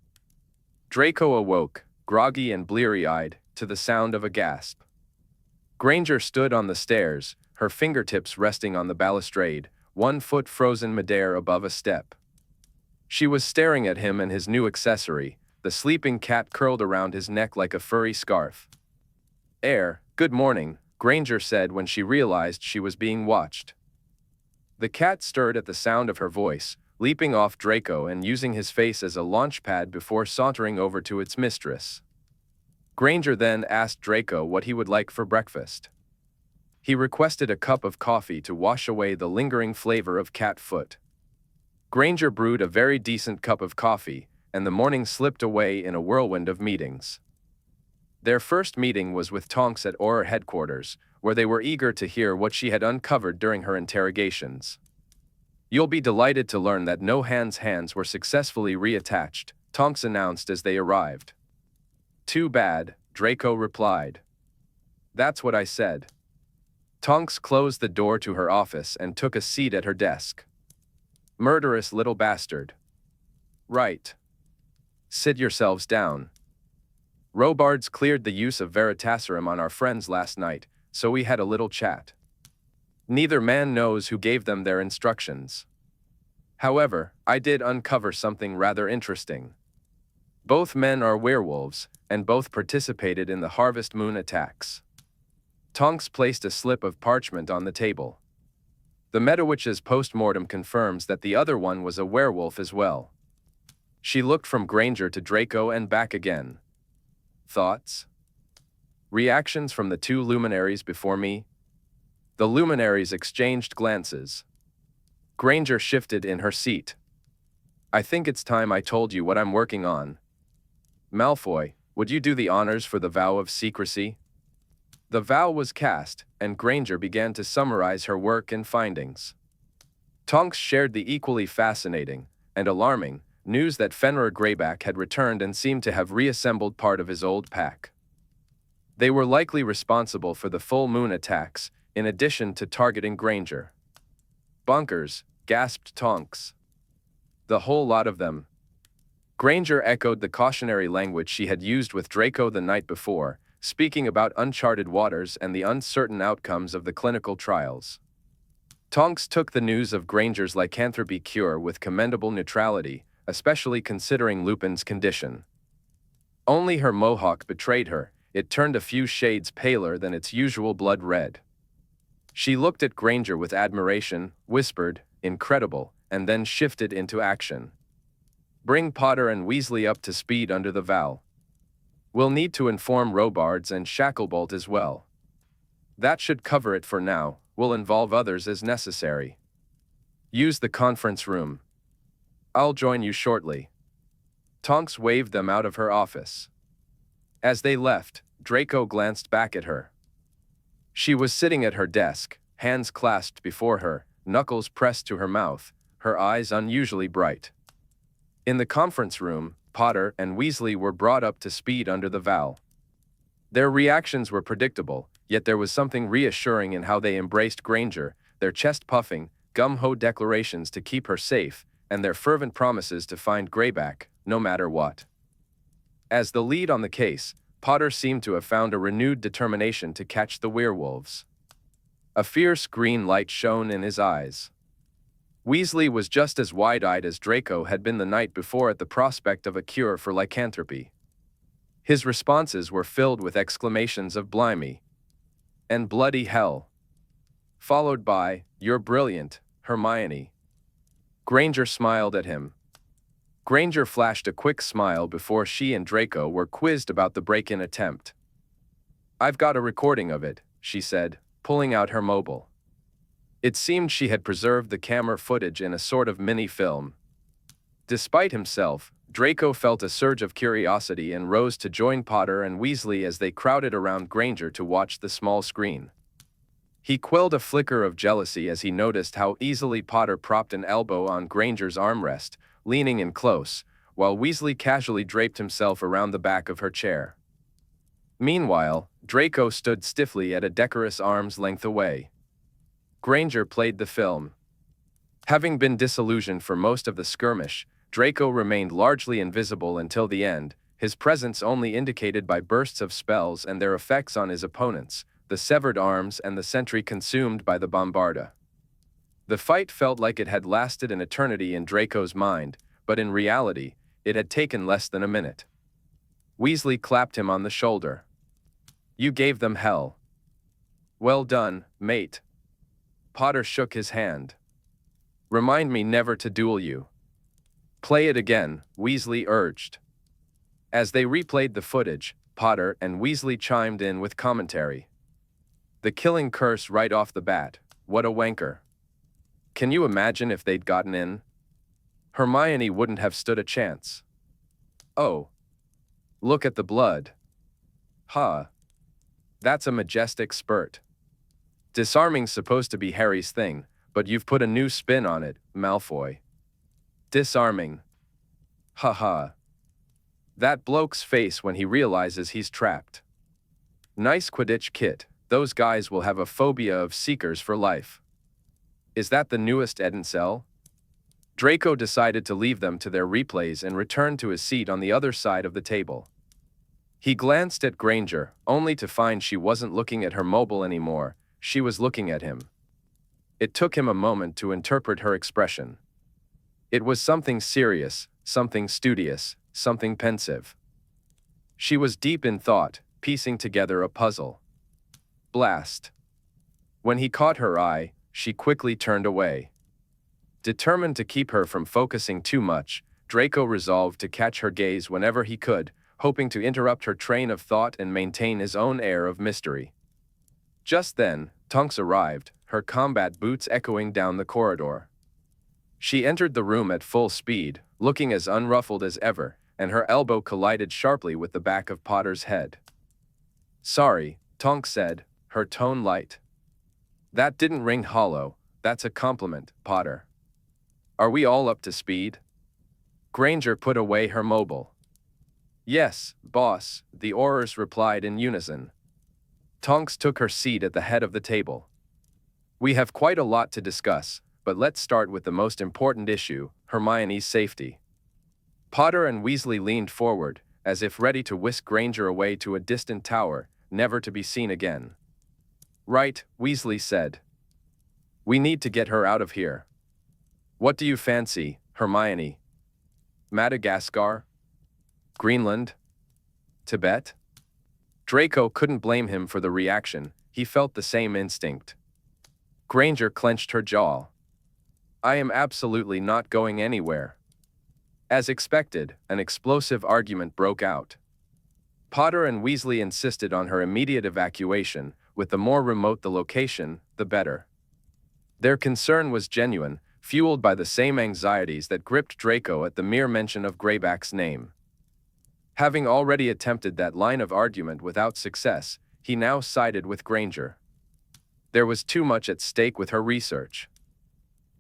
Speaker 1: Draco awoke, groggy and bleary-eyed, to the sound of a gasp. Granger stood on the stairs, her fingertips resting on the balustrade, 1 foot frozen midair above a step. She was staring at him and his new accessory, the sleeping cat curled around his neck like a furry scarf. Good morning, Granger said when she realized she was being watched. The cat stirred at the sound of her voice, leaping off Draco and using his face as a launch pad before sauntering over to its mistress. Granger then asked Draco what he would like for breakfast. He requested a cup of coffee to wash away the lingering flavor of cat foot. Granger brewed a very decent cup of coffee, and the morning slipped away in a whirlwind of meetings. Their first meeting was with Tonks at Auror headquarters, where they were eager to hear what she had uncovered during her interrogations. You'll be delighted to learn that No Hand's hands were successfully reattached, Tonks announced as they arrived. Too bad, Draco replied. That's what I said. Tonks closed the door to her office and took a seat at her desk. Murderous little bastard. Right. Sit yourselves down. Robards cleared the use of Veritaserum on our friends last night, so we had a little chat. Neither man knows who gave them their instructions. However, I did uncover something rather interesting. Both men are werewolves, and both participated in the Harvest Moon attacks. Tonks placed a slip of parchment on the table. The Metawitch's post-mortem confirms that the other one was a werewolf as well. She looked from Granger to Draco and back again. Thoughts? Reactions from the two luminaries before me? The luminaries exchanged glances. Granger shifted in her seat. I think it's time I told you what I'm working on. Malfoy, would you do the honors for the vow of secrecy? The vow was cast, and Granger began to summarize her work and findings. Tonks shared the equally fascinating, and alarming, news that Fenrir Greyback had returned and seemed to have reassembled part of his old pack. They were likely responsible for the full moon attacks, in addition to targeting Granger. Bunkers, gasped Tonks. The whole lot of them. Granger echoed the cautionary language she had used with Draco the night before, speaking about uncharted waters and the uncertain outcomes of the clinical trials. Tonks took the news of Granger's lycanthropy cure with commendable neutrality, especially considering Lupin's condition. Only her mohawk betrayed her. It turned a few shades paler than its usual blood red. She looked at Granger with admiration, whispered, "Incredible," and then shifted into action. "Bring Potter and Weasley up to speed under the vow. We'll need to inform Robards and Shacklebolt as well. That should cover it for now. We'll involve others as necessary. Use the conference room. I'll join you shortly." Tonks waved them out of her office. As they left, Draco glanced back at her. She was sitting at her desk, hands clasped before her, knuckles pressed to her mouth, her eyes unusually bright. In the conference room, Potter and Weasley were brought up to speed under the vow. Their reactions were predictable, yet there was something reassuring in how they embraced Granger, their chest-puffing, gum-ho declarations to keep her safe, and their fervent promises to find Greyback, no matter what. As the lead on the case, Potter seemed to have found a renewed determination to catch the werewolves. A fierce green light shone in his eyes. Weasley was just as wide-eyed as Draco had been the night before at the prospect of a cure for lycanthropy. His responses were filled with exclamations of "Blimey" and "Bloody hell," followed by "You're brilliant, Hermione." Granger smiled at him. Granger flashed a quick smile before she and Draco were quizzed about the break-in attempt. "I've got a recording of it," she said, pulling out her mobile. It seemed she had preserved the camera footage in a sort of mini-film. Despite himself, Draco felt a surge of curiosity and rose to join Potter and Weasley as they crowded around Granger to watch the small screen. He quelled a flicker of jealousy as he noticed how easily Potter propped an elbow on Granger's armrest, leaning in close, while Weasley casually draped himself around the back of her chair. Meanwhile, Draco stood stiffly at a decorous arm's length away. Granger played the film. Having been disillusioned for most of the skirmish, Draco remained largely invisible until the end, his presence only indicated by bursts of spells and their effects on his opponents, the severed arms and the sentry consumed by the bombarda. The fight felt like it had lasted an eternity in Draco's mind, but in reality, it had taken less than a minute. Weasley clapped him on the shoulder. "You gave them hell. Well done, mate." Potter shook his hand. "Remind me never to duel you." "Play it again," Weasley urged. As they replayed the footage, Potter and Weasley chimed in with commentary. "The killing curse right off the bat, what a wanker. Can you imagine if they'd gotten in? Hermione wouldn't have stood a chance. Oh. Look at the blood. Huh. That's a majestic spurt. Disarming's supposed to be Harry's thing, but you've put a new spin on it, Malfoy. Disarming. Ha. That bloke's face when he realizes he's trapped. Nice Quidditch kit, those guys will have a phobia of seekers for life. Is that the newest Edencel?" Draco decided to leave them to their replays and returned to his seat on the other side of the table. He glanced at Granger, only to find she wasn't looking at her mobile anymore, she was looking at him. It took him a moment to interpret her expression. It was something serious, something studious, something pensive. She was deep in thought, piecing together a puzzle. Blast. When he caught her eye, she quickly turned away. Determined to keep her from focusing too much, Draco resolved to catch her gaze whenever he could, hoping to interrupt her train of thought and maintain his own air of mystery. Just then, Tonks arrived, her combat boots echoing down the corridor. She entered the room at full speed, looking as unruffled as ever, and her elbow collided sharply with the back of Potter's head. "Sorry," Tonks said, her tone light. "That didn't ring hollow, that's a compliment, Potter. Are we all up to speed?" Granger put away her mobile. "Yes, boss," the Aurors replied in unison. Tonks took her seat at the head of the table. "We have quite a lot to discuss, but let's start with the most important issue, Hermione's safety." Potter and Weasley leaned forward, as if ready to whisk Granger away to a distant tower, never to be seen again. Right, Weasley said. We need to get her out of here. What do you fancy, Hermione? Madagascar? Greenland? Tibet? Draco couldn't blame him for the reaction. He felt the same instinct. Granger clenched her jaw. I am absolutely not going anywhere. As expected, an explosive argument broke out. Potter and Weasley insisted on her immediate evacuation. With the more remote the location, the better. Their concern was genuine, fueled by the same anxieties that gripped Draco at the mere mention of Greyback's name. Having already attempted that line of argument without success, he now sided with Granger. There was too much at stake with her research.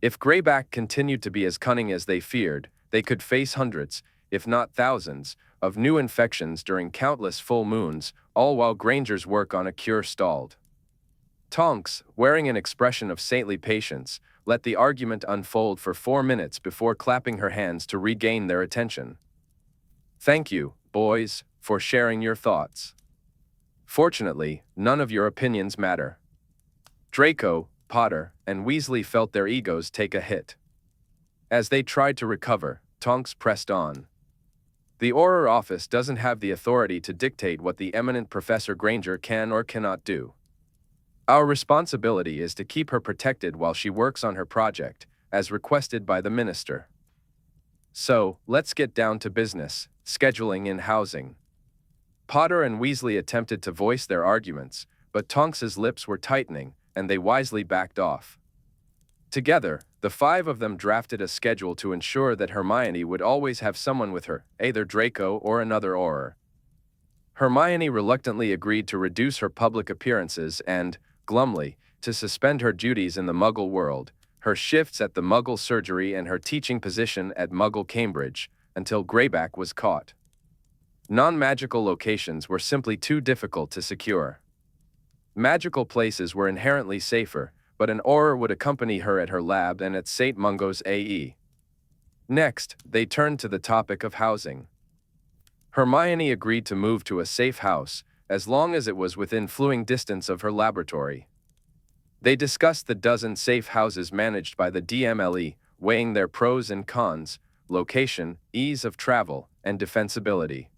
Speaker 1: If Greyback continued to be as cunning as they feared, they could face hundreds, if not thousands, of new infections during countless full moons, all while Granger's work on a cure stalled. Tonks, wearing an expression of saintly patience, let the argument unfold for 4 minutes before clapping her hands to regain their attention. Thank you, boys, for sharing your thoughts. Fortunately, none of your opinions matter. Draco, Potter, and Weasley felt their egos take a hit. As they tried to recover, Tonks pressed on. The Auror office doesn't have the authority to dictate what the eminent Professor Granger can or cannot do. Our responsibility is to keep her protected while she works on her project, as requested by the minister. So, let's get down to business, scheduling in housing. Potter and Weasley attempted to voice their arguments, but Tonks's lips were tightening, and they wisely backed off. Together, the 5 of them drafted a schedule to ensure that Hermione would always have someone with her, either Draco or another Auror. Hermione reluctantly agreed to reduce her public appearances and, glumly, to suspend her duties in the Muggle world, her shifts at the Muggle surgery and her teaching position at Muggle Cambridge, until Greyback was caught. Non-magical locations were simply too difficult to secure. Magical places were inherently safer, but an Auror would accompany her at her lab and at St. Mungo's AE. Next, they turned to the topic of housing. Hermione agreed to move to a safe house, as long as it was within fluing distance of her laboratory. They discussed the dozen safe houses managed by the DMLE, weighing their pros and cons, location, ease of travel, and defensibility.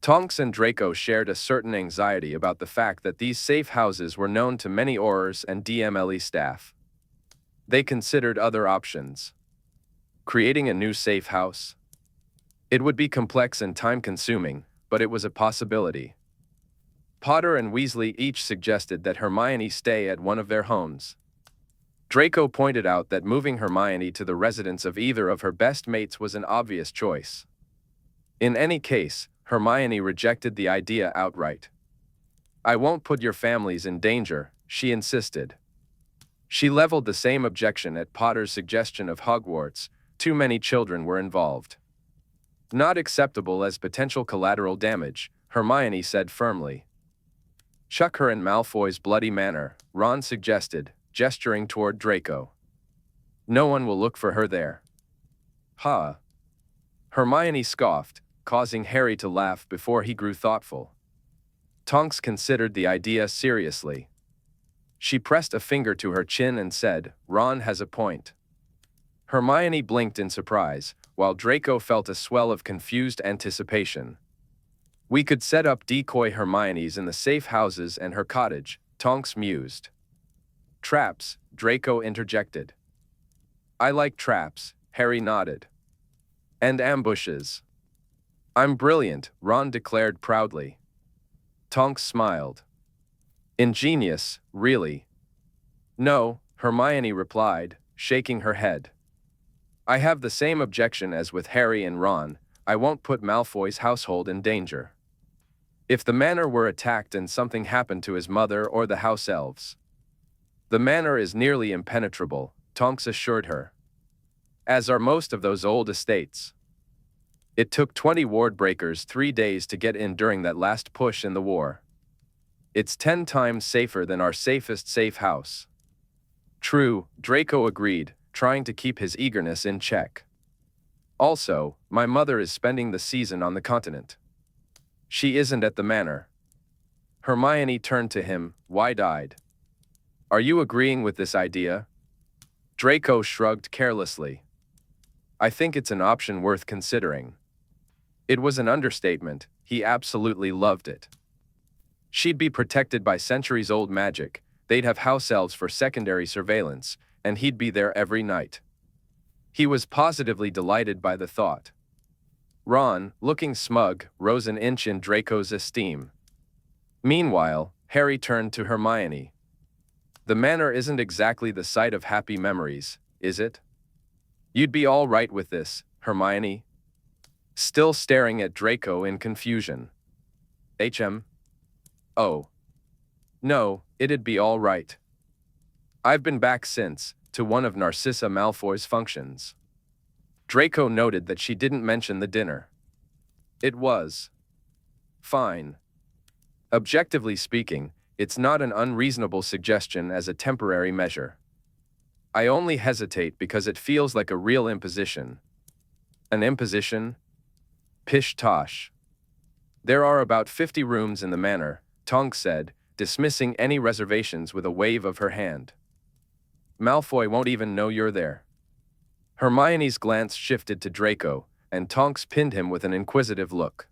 Speaker 1: Tonks and Draco shared a certain anxiety about the fact that these safe houses were known to many Aurors and DMLE staff. They considered other options. Creating a new safe house? It would be complex and time-consuming, but it was a possibility. Potter and Weasley each suggested that Hermione stay at one of their homes. Draco pointed out that moving Hermione to the residence of either of her best mates was an obvious choice. In any case, Hermione rejected the idea outright. I won't put your families in danger, she insisted. She leveled the same objection at Potter's suggestion of Hogwarts. Too many children were involved. Not acceptable as potential collateral damage, Hermione said firmly. Chuck her in Malfoy's Bloody Manor, Ron suggested, gesturing toward Draco. No one will look for her there. Huh. Hermione scoffed, causing Harry to laugh before he grew thoughtful. Tonks considered the idea seriously. She pressed a finger to her chin and said, Ron has a point. Hermione blinked in surprise, while Draco felt a swell of confused anticipation. We could set up decoy Hermiones in the safe houses and her cottage, Tonks mused. Traps, Draco interjected. I like traps, Harry nodded. And ambushes. I'm brilliant, Ron declared proudly. Tonks smiled. Ingenious, really. No, Hermione replied, shaking her head. I have the same objection as with Harry and Ron. I won't put Malfoy's household in danger. If the manor were attacked and something happened to his mother or the house elves. The manor is nearly impenetrable, Tonks assured her. As are most of those old estates. It took 20 ward breakers 3 days to get in during that last push in the war. It's 10 times safer than our safest safe house. True, Draco agreed, trying to keep his eagerness in check. Also, my mother is spending the season on the continent. She isn't at the manor. Hermione turned to him, wide-eyed. Are you agreeing with this idea? Draco shrugged carelessly. I think it's an option worth considering. It was an understatement. He absolutely loved it. She'd be protected by centuries-old magic, they'd have house elves for secondary surveillance, and he'd be there every night. He was positively delighted by the thought. Ron, looking smug, rose an inch in Draco's esteem. Meanwhile, Harry turned to Hermione. The manor isn't exactly the site of happy memories, is it? You'd be all right with this, Hermione? Still staring at Draco in confusion. Oh. No, it'd be all right. I've been back since, to one of Narcissa Malfoy's functions. Draco noted that she didn't mention the dinner. It was fine. Objectively speaking, it's not an unreasonable suggestion as a temporary measure. I only hesitate because it feels like a real imposition. An imposition? Pish-tosh. There are about 50 rooms in the manor, Tonks said, dismissing any reservations with a wave of her hand. Malfoy won't even know you're there. Hermione's glance shifted to Draco, and Tonks pinned him with an inquisitive look.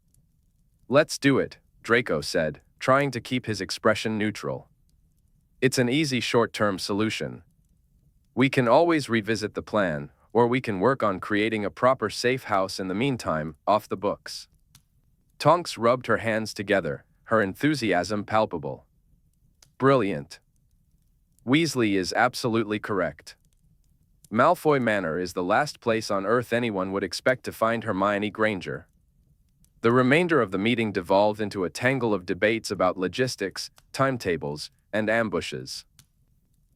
Speaker 1: Let's do it, Draco said, trying to keep his expression neutral. It's an easy short-term solution. We can always revisit the plan, or we can work on creating a proper safe house in the meantime, off the books. Tonks rubbed her hands together, her enthusiasm palpable. Brilliant. Weasley is absolutely correct. Malfoy Manor is the last place on Earth anyone would expect to find Hermione Granger. The remainder of the meeting devolved into a tangle of debates about logistics, timetables, and ambushes.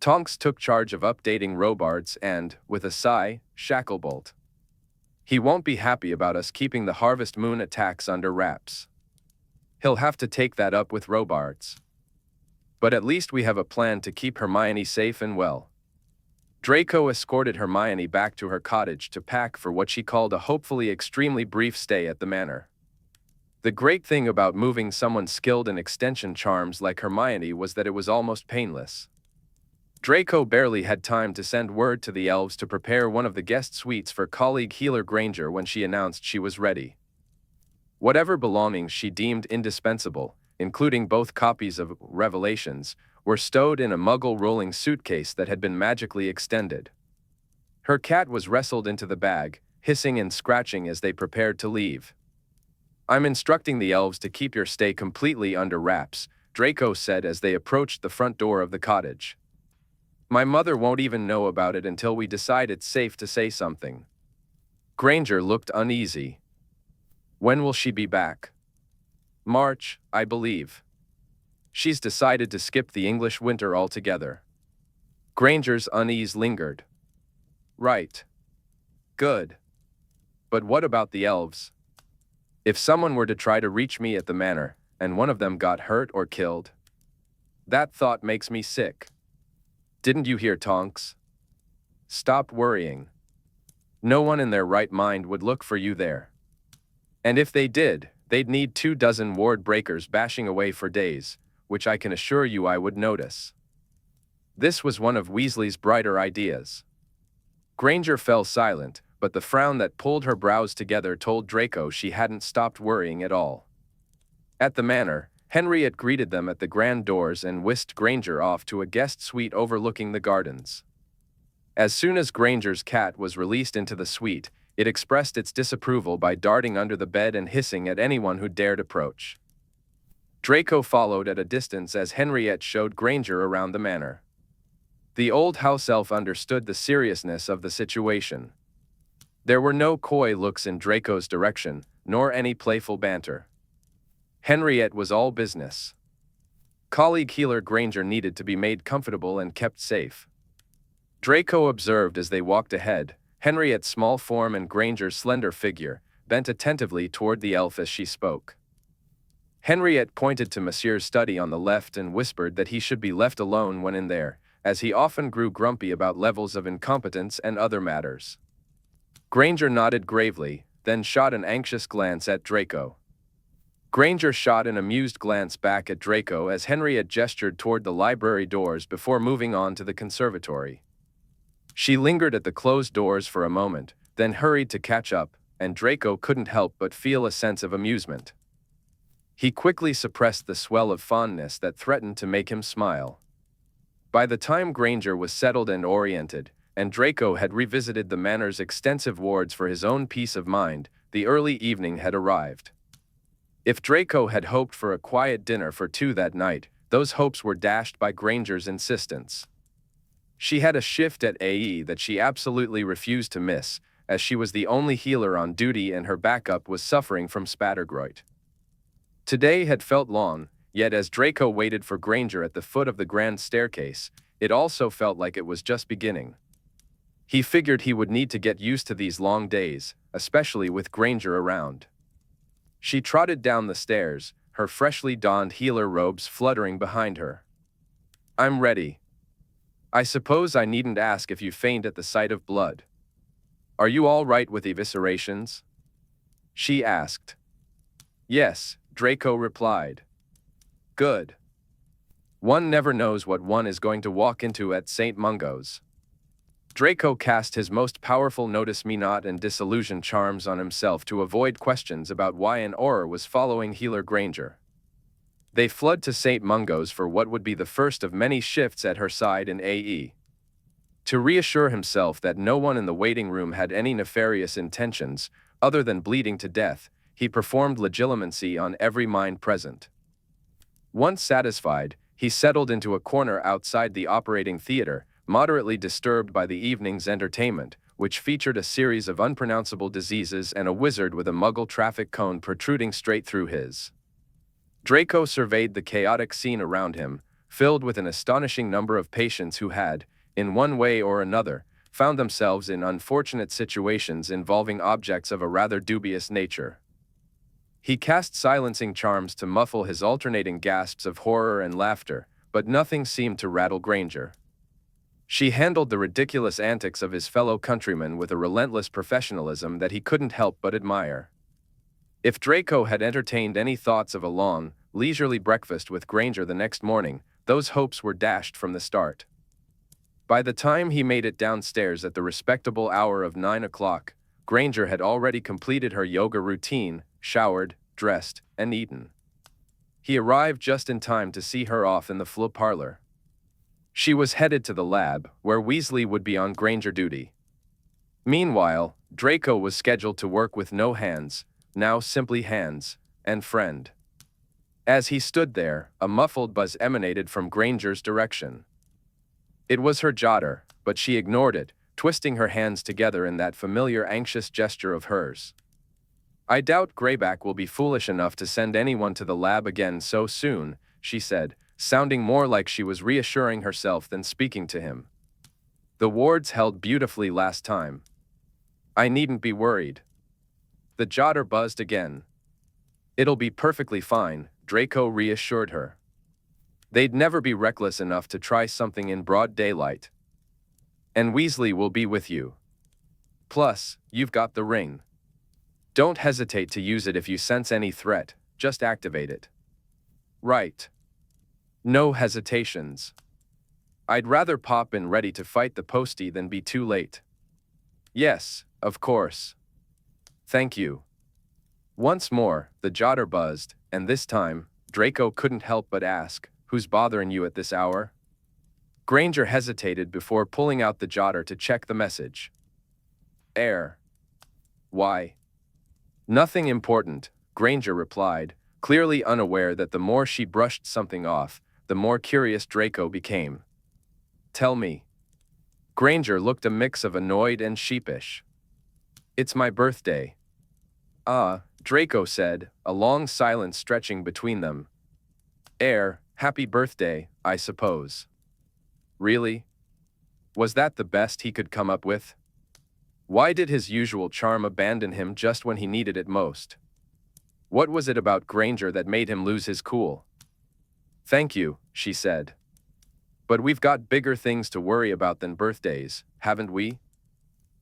Speaker 1: Tonks took charge of updating Robards and, with a sigh, Shacklebolt. He won't be happy about us keeping the Harvest Moon attacks under wraps. He'll have to take that up with Robards. But at least we have a plan to keep Hermione safe and well. Draco escorted Hermione back to her cottage to pack for what she called a hopefully extremely brief stay at the manor. The great thing about moving someone skilled in extension charms like Hermione was that it was almost painless. Draco barely had time to send word to the elves to prepare one of the guest suites for colleague Healer Granger when she announced she was ready. Whatever belongings she deemed indispensable, including both copies of Revelations, were stowed in a muggle-rolling suitcase that had been magically extended. Her cat was wrestled into the bag, hissing and scratching as they prepared to leave. I'm instructing the elves to keep your stay completely under wraps, Draco said as they approached the front door of the cottage. My mother won't even know about it until we decide it's safe to say something. Granger looked uneasy. When will she be back? March, I believe. She's decided to skip the English winter altogether. Granger's unease lingered. Right. Good. But what about the elves? If someone were to try to reach me at the manor, and one of them got hurt or killed? That thought makes me sick. Didn't you hear, Tonks? Stop worrying. No one in their right mind would look for you there. And if they did, they'd need 24 ward breakers bashing away for days, which I can assure you I would notice. This was one of Weasley's brighter ideas. Granger fell silent, but the frown that pulled her brows together told Draco she hadn't stopped worrying at all. At the manor, Henriette greeted them at the grand doors and whisked Granger off to a guest suite overlooking the gardens. As soon as Granger's cat was released into the suite, it expressed its disapproval by darting under the bed and hissing at anyone who dared approach. Draco followed at a distance as Henriette showed Granger around the manor. The old house elf understood the seriousness of the situation. There were no coy looks in Draco's direction, nor any playful banter. Henriette was all business. Colleague Healer Granger needed to be made comfortable and kept safe. Draco observed as they walked ahead, Henriette's small form and Granger's slender figure, bent attentively toward the elf as she spoke. Henriette pointed to Monsieur's study on the left and whispered that he should be left alone when in there, as he often grew grumpy about levels of incompetence and other matters. Granger nodded gravely, then shot an anxious glance at Draco. Granger shot an amused glance back at Draco as Henriette gestured toward the library doors before moving on to the conservatory. She lingered at the closed doors for a moment, then hurried to catch up, and Draco couldn't help but feel a sense of amusement. He quickly suppressed the swell of fondness that threatened to make him smile. By the time Granger was settled and oriented, and Draco had revisited the manor's extensive wards for his own peace of mind, the early evening had arrived. If Draco had hoped for a quiet dinner for two that night, those hopes were dashed by Granger's insistence. She had a shift at AE that she absolutely refused to miss, as she was the only healer on duty and her backup was suffering from spattergroit. Today had felt long, yet as Draco waited for Granger at the foot of the grand staircase, it also felt like it was just beginning. He figured he would need to get used to these long days, especially with Granger around. She trotted down the stairs, her freshly donned healer robes fluttering behind her. "I'm ready. I suppose I needn't ask if you faint at the sight of blood. Are you all right with eviscerations?" she asked. "Yes," Draco replied. "Good. One never knows what one is going to walk into at St. Mungo's." Draco cast his most powerful Notice Me Not and Disillusion charms on himself to avoid questions about why an aura was following healer Granger. They fled to St. Mungo's for what would be the first of many shifts at her side in AE. To reassure himself that no one in the waiting room had any nefarious intentions, other than bleeding to death, he performed legilimency on every mind present. Once satisfied, he settled into a corner outside the operating theater, moderately disturbed by the evening's entertainment, which featured a series of unpronounceable diseases and a wizard with a muggle traffic cone protruding straight through his. Draco surveyed the chaotic scene around him, filled with an astonishing number of patients who had, in one way or another, found themselves in unfortunate situations involving objects of a rather dubious nature. He cast silencing charms to muffle his alternating gasps of horror and laughter, but nothing seemed to rattle Granger. She handled the ridiculous antics of his fellow countrymen with a relentless professionalism that he couldn't help but admire. If Draco had entertained any thoughts of a long, leisurely breakfast with Granger the next morning, those hopes were dashed from the start. By the time he made it downstairs at the respectable hour of 9 o'clock, Granger had already completed her yoga routine, showered, dressed, and eaten. He arrived just in time to see her off in the Flo parlor. She was headed to the lab, where Weasley would be on Granger duty. Meanwhile, Draco was scheduled to work with no hands, now simply hands, and friend. As he stood there, a muffled buzz emanated from Granger's direction. It was her jotter, but she ignored it, twisting her hands together in that familiar anxious gesture of hers. "I doubt Greyback will be foolish enough to send anyone to the lab again so soon," she said, sounding more like she was reassuring herself than speaking to him. "The wards held beautifully last time. I needn't be worried." The jotter buzzed again. "It'll be perfectly fine," Draco reassured her. They'd never be reckless enough to try something in broad daylight. "And Weasley will be with you. Plus, you've got the ring. Don't hesitate to use it if you sense any threat, just activate it." "Right. No hesitations. I'd rather pop in ready to fight the postie than be too late." "Yes, of course. Thank you." Once more, the jotter buzzed, and this time, Draco couldn't help but ask, "Who's bothering you at this hour?" Granger hesitated before pulling out the jotter to check the message. "Air." "Why?" "Nothing important," Granger replied, clearly unaware that the more she brushed something off, the more curious Draco became. "Tell me." Granger looked a mix of annoyed and sheepish. "It's my birthday." "Ah," Draco said, a long silence stretching between them. "Air, happy birthday, I suppose." Really? Was that the best he could come up with? Why did his usual charm abandon him just when he needed it most? What was it about Granger that made him lose his cool? "Thank you," she said. "But we've got bigger things to worry about than birthdays, haven't we?"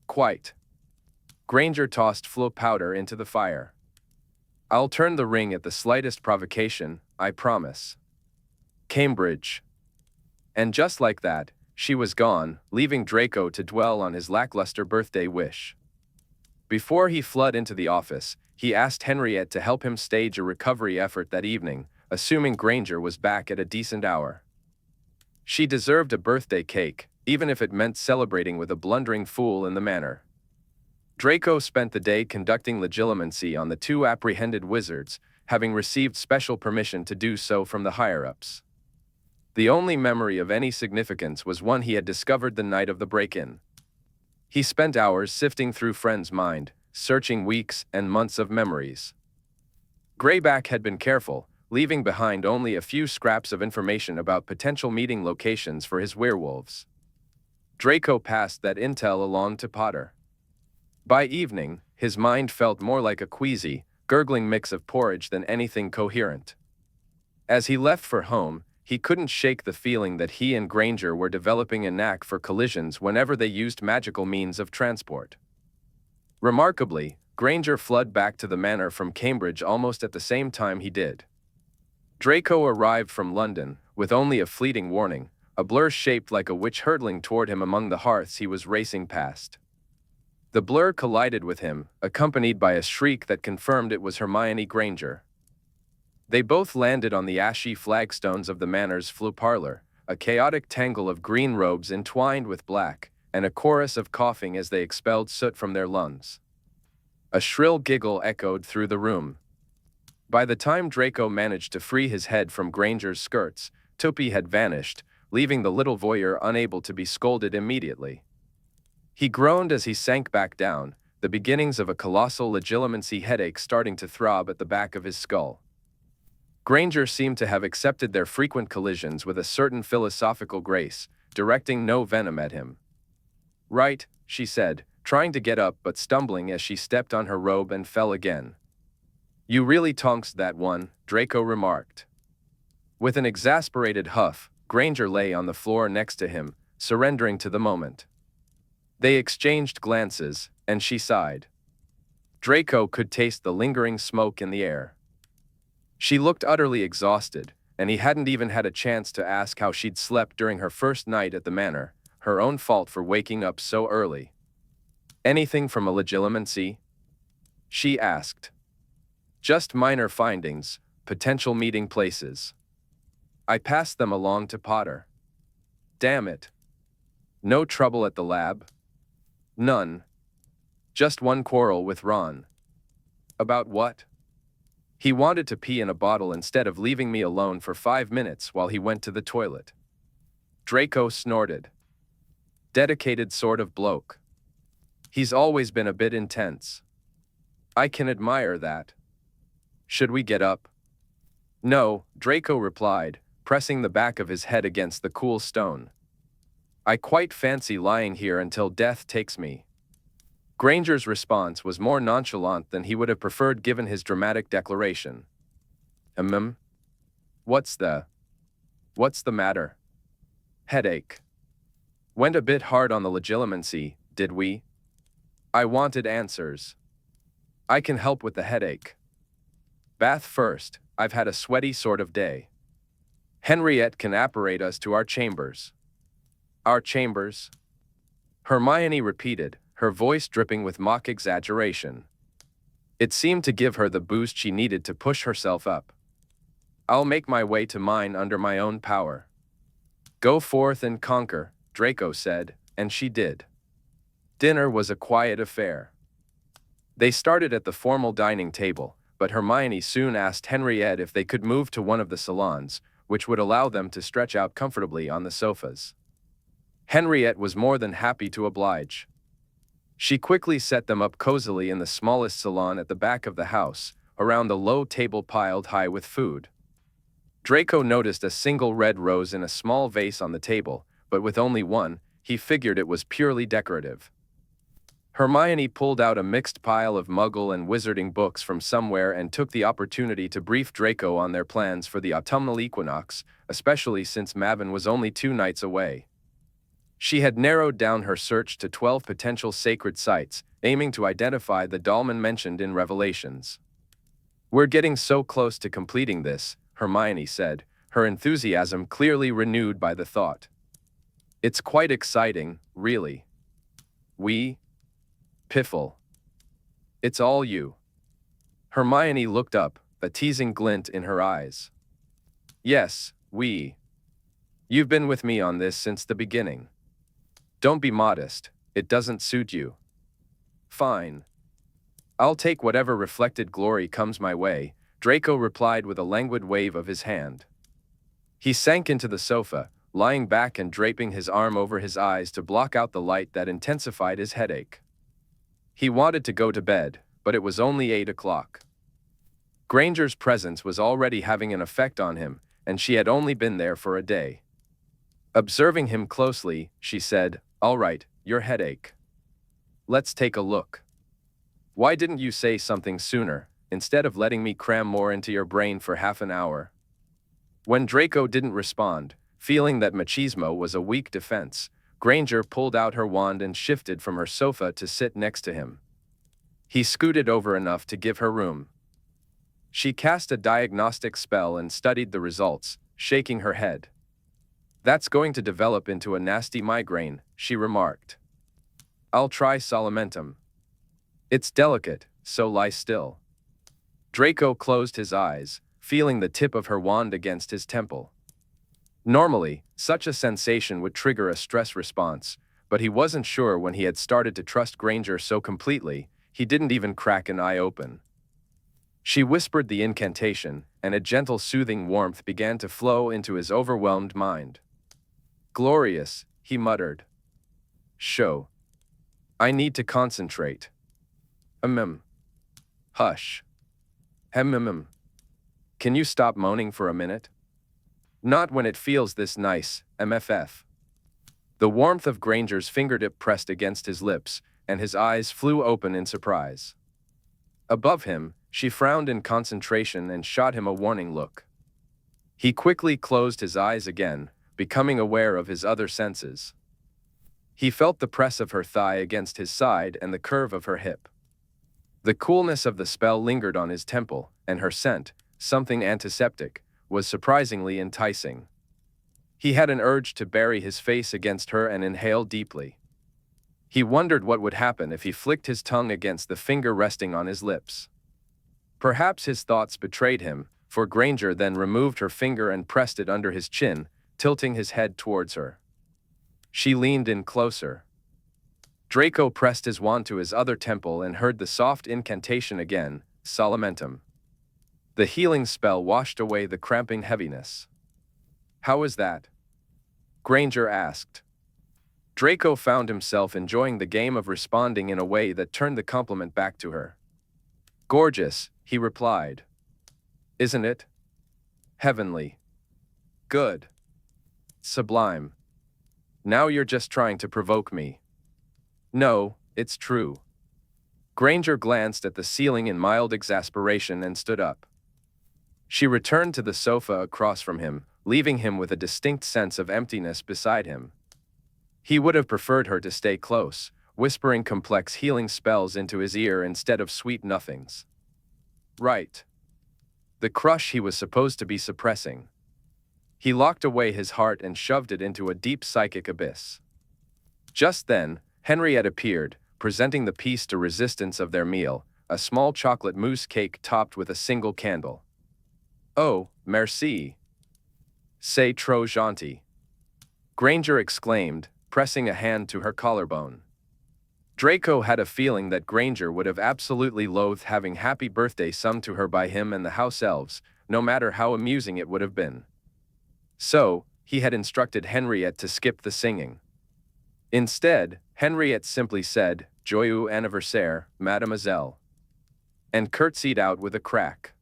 Speaker 1: "Quite." Granger tossed flow powder into the fire. I'll turn the ring at the slightest provocation, I promise. Cambridge. And just like that, she was gone, leaving Draco to dwell on his lackluster birthday wish. Before he fled into the office, he asked Henriette to help him stage a recovery effort that evening, assuming Granger was back at a decent hour. She deserved a birthday cake, even if it meant celebrating with a blundering fool in the manor. Draco spent the day conducting legilimency on the two apprehended wizards, having received special permission to do so from the higher-ups. The only memory of any significance was one he had discovered the night of the break-in. He spent hours sifting through Friend's mind, searching weeks and months of memories. Greyback had been careful, leaving behind only a few scraps of information about potential meeting locations for his werewolves. Draco passed that intel along to Potter. By evening, his mind felt more like a queasy, gurgling mix of porridge than anything coherent. As he left for home, he couldn't shake the feeling that he and Granger were developing a knack for collisions whenever they used magical means of transport. Remarkably, Granger fled back to the manor from Cambridge almost at the same time he did. Draco arrived from London, with only a fleeting warning, a blur shaped like a witch hurtling toward him among the hearths he was racing past. The blur collided with him, accompanied by a shriek that confirmed it was Hermione Granger. They both landed on the ashy flagstones of the manor's flue parlor, a chaotic tangle of green robes entwined with black, and a chorus of coughing as they expelled soot from their lungs. A shrill giggle echoed through the room. By the time Draco managed to free his head from Granger's skirts, Tuppy had vanished, leaving the little voyeur unable to be scolded immediately. He groaned as he sank back down, the beginnings of a colossal legilimency headache starting to throb at the back of his skull. Granger seemed to have accepted their frequent collisions with a certain philosophical grace, directing no venom at him. "Right," she said, trying to get up but stumbling as she stepped on her robe and fell again. "You really tonks that one," Draco remarked. With an exasperated huff, Granger lay on the floor next to him, surrendering to the moment. They exchanged glances, and she sighed. Draco could taste the lingering smoke in the air. She looked utterly exhausted, and he hadn't even had a chance to ask how she'd slept during her first night at the manor, her own fault for waking up so early. "Anything from a legilimency?" she asked. "Just minor findings, potential meeting places. I passed them along to Potter." "Damn it. No trouble at the lab?" "None. Just one quarrel with Ron." "About what?" "He wanted to pee in a bottle instead of leaving me alone for 5 minutes while he went to the toilet." Draco snorted. "Dedicated sort of bloke. He's always been a bit intense." "I can admire that. Should we get up?" "No," Draco replied, pressing the back of his head against the cool stone. "I quite fancy lying here until death takes me." Granger's response was more nonchalant than he would have preferred given his dramatic declaration. What's the matter?" "Headache. Went a bit hard on the legilimency, did we?" I wanted answers. "I can help with the headache." "Bath first, I've had a sweaty sort of day." "Henriette can apparate us to our chambers." "Our chambers?" Hermione repeated, her voice dripping with mock exaggeration. It seemed to give her the boost she needed to push herself up. "I'll make my way to mine under my own power." "Go forth and conquer," Draco said, and she did. Dinner was a quiet affair. They started at the formal dining table, but Hermione soon asked Henriette if they could move to one of the salons, which would allow them to stretch out comfortably on the sofas. Henriette was more than happy to oblige. She quickly set them up cozily in the smallest salon at the back of the house, around the low table piled high with food. Draco noticed a single red rose in a small vase on the table, but with only one, he figured it was purely decorative. Hermione pulled out a mixed pile of Muggle and wizarding books from somewhere and took the opportunity to brief Draco on their plans for the autumnal equinox, especially since Mavin was only 2 nights away. She had narrowed down her search to 12 potential sacred sites, aiming to identify the dolmen mentioned in Revelations. "We're getting so close to completing this," Hermione said, her enthusiasm clearly renewed by the thought. "It's quite exciting, really." "We? Piffle. It's all you." Hermione looked up, a teasing glint in her eyes. "Yes, we. You've been with me on this since the beginning. Don't be modest, it doesn't suit you." "Fine. I'll take whatever reflected glory comes my way," Draco replied with a languid wave of his hand. He sank into the sofa, lying back and draping his arm over his eyes to block out the light that intensified his headache. He wanted to go to bed, but it was only 8 o'clock. Granger's presence was already having an effect on him, and she had only been there for a day. Observing him closely, she said, "All right, your headache. Let's take a look. Why didn't you say something sooner, instead of letting me cram more into your brain for half an hour?" When Draco didn't respond, feeling that machismo was a weak defense, Granger pulled out her wand and shifted from her sofa to sit next to him. He scooted over enough to give her room. She cast a diagnostic spell and studied the results, shaking her head. "That's going to develop into a nasty migraine," she remarked. "I'll try Solamentum. It's delicate, so lie still." Draco closed his eyes, feeling the tip of her wand against his temple. Normally, such a sensation would trigger a stress response, but he wasn't sure when he had started to trust Granger so completely, he didn't even crack an eye open. She whispered the incantation, and a gentle soothing warmth began to flow into his overwhelmed mind. "Glorious," he muttered. "Show. I need to concentrate. Hush. Can you stop moaning for a minute?" "Not when it feels this nice, MFF." The warmth of Granger's fingertip pressed against his lips, and his eyes flew open in surprise. Above him, she frowned in concentration and shot him a warning look. He quickly closed his eyes again, becoming aware of his other senses. He felt the press of her thigh against his side and the curve of her hip. The coolness of the spell lingered on his temple, and her scent, something antiseptic, was surprisingly enticing. He had an urge to bury his face against her and inhale deeply. He wondered what would happen if he flicked his tongue against the finger resting on his lips. Perhaps his thoughts betrayed him, for Granger then removed her finger and pressed it under his chin, tilting his head towards her. She leaned in closer. Draco pressed his wand to his other temple and heard the soft incantation again, Solamentum. The healing spell washed away the cramping heaviness. "How is that?" Granger asked. Draco found himself enjoying the game of responding in a way that turned the compliment back to her. "Gorgeous," he replied. "Isn't it? Heavenly. Good. Sublime. Now you're just trying to provoke me." "No, it's true." Granger glanced at the ceiling in mild exasperation and stood up. She returned to the sofa across from him, leaving him with a distinct sense of emptiness beside him. He would have preferred her to stay close, whispering complex healing spells into his ear instead of sweet nothings. Right. The crush he was supposed to be suppressing. He locked away his heart and shoved it into a deep psychic abyss. Just then, Henriette appeared, presenting the piece de resistance of their meal, a small chocolate mousse cake topped with a single candle. "Oh, merci. C'est trop gentil," Granger exclaimed, pressing a hand to her collarbone. Draco had a feeling that Granger would have absolutely loathed having happy birthday sung to her by him and the house elves, no matter how amusing it would have been. So, he had instructed Henriette to skip the singing. Instead, Henriette simply said, "Joyeux anniversaire, mademoiselle," and curtsied out with a crack.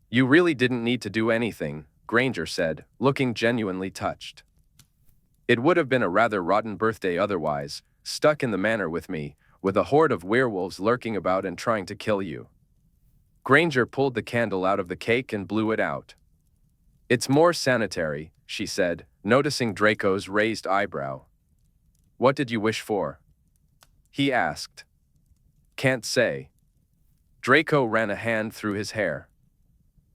Speaker 1: "You really didn't need to do anything," Granger said, looking genuinely touched. "It would have been a rather rotten birthday otherwise, stuck in the manor with me, with a horde of werewolves lurking about and trying to kill you." Granger pulled the candle out of the cake and blew it out. "It's more sanitary," she said, noticing Draco's raised eyebrow. What did you wish for? He asked. Can't say. Draco ran a hand through his hair.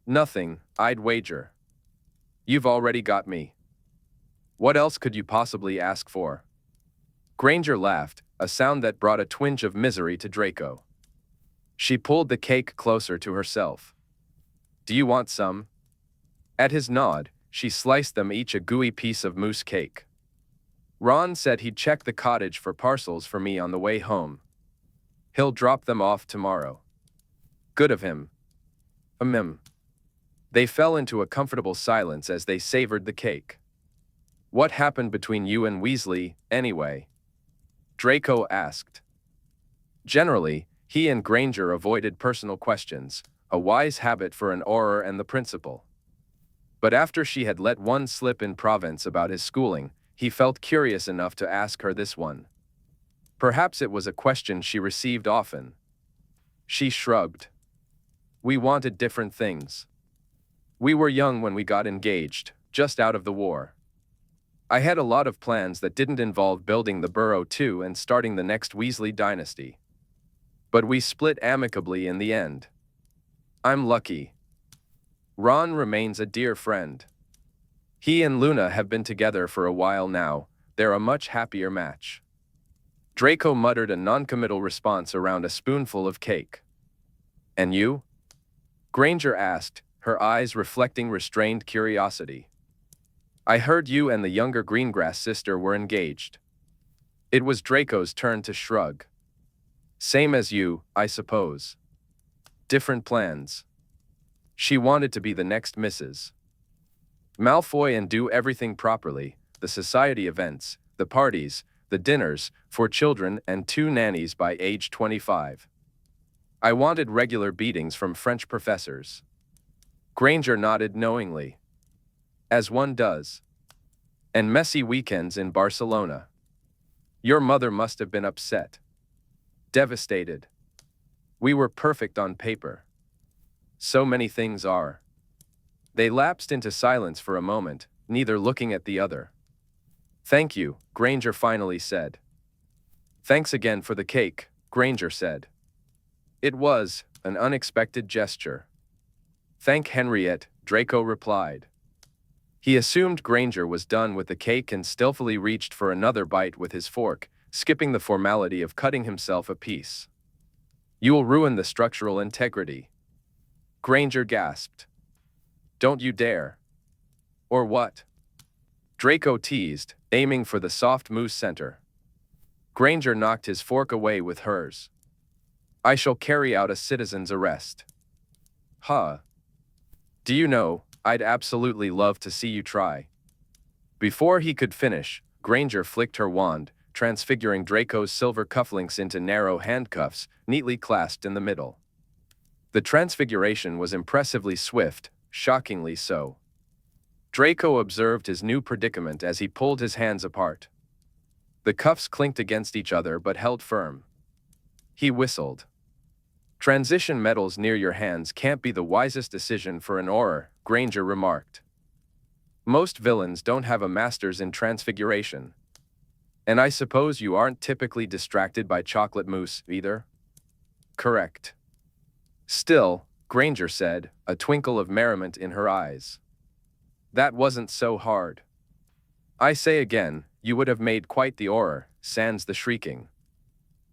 Speaker 1: Nothing, I'd wager. You've already got me. What else could you possibly ask for? Granger laughed, a sound that brought a twinge of misery to Draco. She pulled the cake closer to herself. Do you want some? At his nod, she sliced them each a gooey piece of mousse cake. Ron said he'd check the cottage for parcels for me on the way home. He'll drop them off tomorrow. Good of him. They fell into a comfortable silence as they savored the cake. What happened between you and Weasley, anyway? Draco asked. Generally, he and Granger avoided personal questions, a wise habit for an Auror and the principal. But after she had let one slip in Provence about his schooling, he felt curious enough to ask her this one. Perhaps it was a question she received often. She shrugged. We wanted different things. We were young when we got engaged, just out of the war. I had a lot of plans that didn't involve building the Burrow too and starting the next Weasley dynasty. But we split amicably in the end. I'm lucky. Ron remains a dear friend. He and Luna have been together for a while now. They're a much happier match. Draco muttered a noncommittal response around a spoonful of cake. And you? Granger asked, her eyes reflecting restrained curiosity. I heard you and the younger Greengrass sister were engaged. It was Draco's turn to shrug. Same as you, I suppose. Different plans. She wanted to be the next Mrs. Malfoy and do everything properly, the society events, the parties, the dinners, for children and 2 nannies by age 25. I wanted regular beatings from French professors. Granger nodded knowingly. As one does. And messy weekends in Barcelona. Your mother must have been upset. Devastated. We were perfect on paper. So many things are. They lapsed into silence for a moment, neither looking at the other. Thank you, Granger finally said. Thanks again for the cake, Granger said. It was an unexpected gesture. Thank Henriette, Draco replied. He assumed Granger was done with the cake and stealthily reached for another bite with his fork, skipping the formality of cutting himself a piece. You'll ruin the structural integrity. Granger gasped. Don't you dare. Or what? Draco teased, aiming for the soft mousse center. Granger knocked his fork away with hers. I shall carry out a citizen's arrest. Huh. Do you know, I'd absolutely love to see you try. Before he could finish, Granger flicked her wand, transfiguring Draco's silver cufflinks into narrow handcuffs, neatly clasped in the middle. The transfiguration was impressively swift, shockingly so. Draco observed his new predicament as he pulled his hands apart. The cuffs clinked against each other but held firm. He whistled. Transition metals near your hands can't be the wisest decision for an Auror, Granger remarked. Most villains don't have a master's in transfiguration. And I suppose you aren't typically distracted by chocolate mousse, either? Correct. Still, Granger said, a twinkle of merriment in her eyes. That wasn't so hard. I say again, you would have made quite the Auror, sans the shrieking.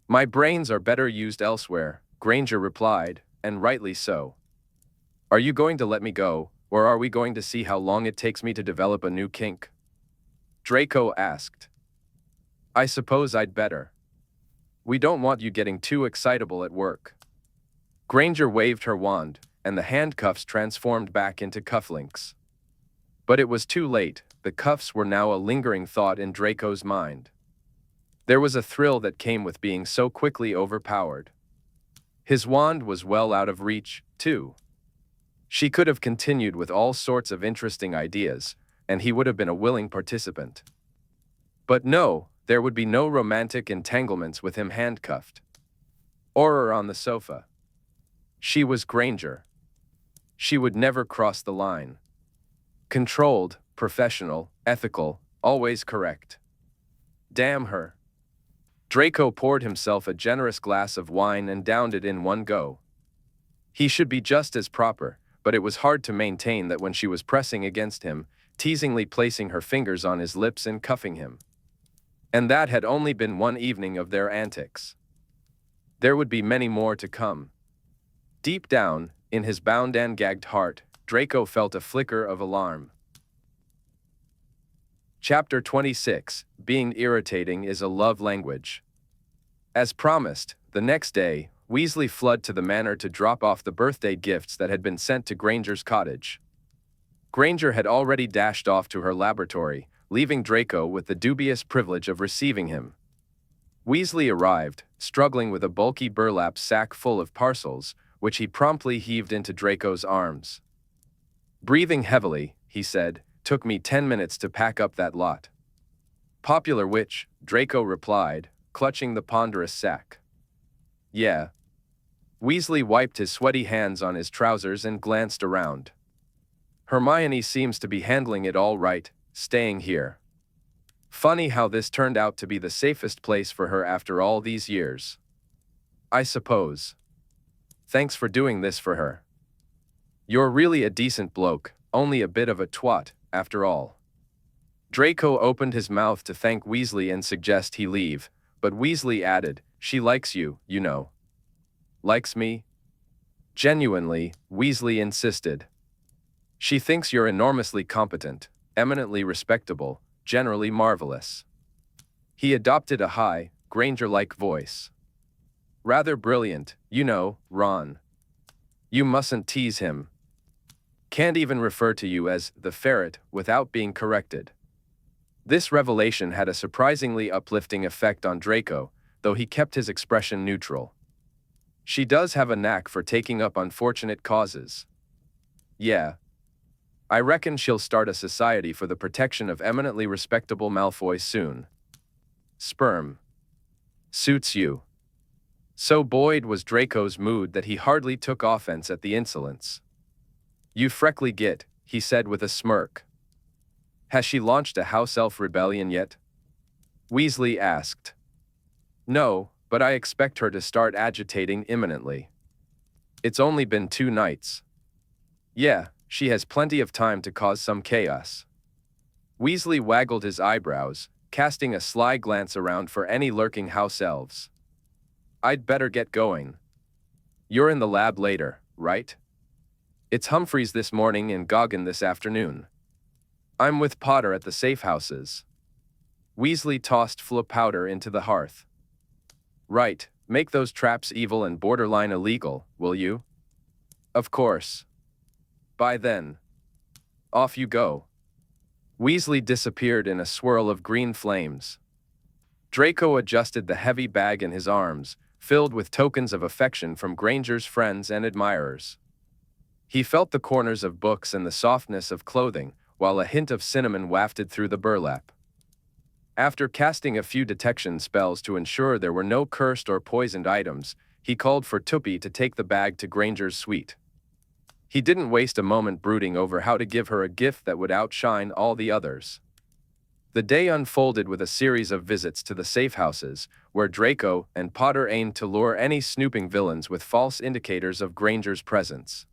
Speaker 1: My brains are better used elsewhere, Granger replied, and rightly so. Are you going to let me go, or are we going to see how long it takes me to develop a new kink? Draco asked. I suppose I'd better. We don't want you getting too excitable at work. Granger waved her wand, and the handcuffs transformed back into cufflinks. But it was too late, the cuffs were now a lingering thought in Draco's mind. There was a thrill that came with being so quickly overpowered. His wand was well out of reach, too. She could have continued with all sorts of interesting ideas, and he would have been a willing participant. But no, there would be no romantic entanglements with him handcuffed. Or on the sofa. She was Granger. She would never cross the line. Controlled, professional, ethical, always correct. Damn her. Draco poured himself a generous glass of wine and downed it in one go. He should be just as proper, but it was hard to maintain that when she was pressing against him, teasingly placing her fingers on his lips and cuffing him. And that had only been one evening of their antics. There would be many more to come. Deep down, in his bound and gagged heart, Draco felt a flicker of alarm. Chapter 26, Being Irritating is a Love Language. As promised, the next day, Weasley fled to the manor to drop off the birthday gifts that had been sent to Granger's cottage. Granger had already dashed off to her laboratory, leaving Draco with the dubious privilege of receiving him. Weasley arrived, struggling with a bulky burlap sack full of parcels, which he promptly heaved into Draco's arms. Breathing heavily, he said, "Took me 10 minutes to pack up that lot." "Popular witch," Draco replied, clutching the ponderous sack. "Yeah." Weasley wiped his sweaty hands on his trousers and glanced around. "Hermione seems to be handling it all right, staying here. Funny how this turned out to be the safest place for her after all these years. I suppose. Thanks for doing this for her. You're really a decent bloke, only a bit of a twat, after all." Draco opened his mouth to thank Weasley and suggest he leave, but Weasley added, "She likes you, you know." "Likes me?" Genuinely, Weasley insisted. "She thinks you're enormously competent, eminently respectable, generally marvelous." He adopted a high, Granger-like voice. "Rather brilliant, you know, Ron. You mustn't tease him. Can't even refer to you as the ferret without being corrected." This revelation had a surprisingly uplifting effect on Draco, though he kept his expression neutral. "She does have a knack for taking up unfortunate causes. Yeah. I reckon she'll start a society for the protection of eminently respectable Malfoys soon. Sperm. Suits you." So buoyed was Draco's mood that he hardly took offense at the insolence. "You freckly git," he said with a smirk. "Has she launched a house elf rebellion yet?" Weasley asked. "No, but I expect her to start agitating imminently. It's only been 2 nights. Yeah, she has plenty of time to cause some chaos." Weasley waggled his eyebrows, casting a sly glance around for any lurking house elves. "I'd better get going. You're in the lab later, right? It's Humphreys this morning and Goggin this afternoon. I'm with Potter at the safe houses." Weasley tossed Flo powder into the hearth. "Right, make those traps evil and borderline illegal, will you?" "Of course. By then. Off you go." Weasley disappeared in a swirl of green flames. Draco adjusted the heavy bag in his arms, filled with tokens of affection from Granger's friends and admirers. He felt the corners of books and the softness of clothing, while a hint of cinnamon wafted through the burlap. After casting a few detection spells to ensure there were no cursed or poisoned items, he called for Tuppy to take the bag to Granger's suite. He didn't waste a moment brooding over how to give her a gift that would outshine all the others. The day unfolded with a series of visits to the safe houses, where Draco and Potter aimed to lure any snooping villains with false indicators of Granger's presence.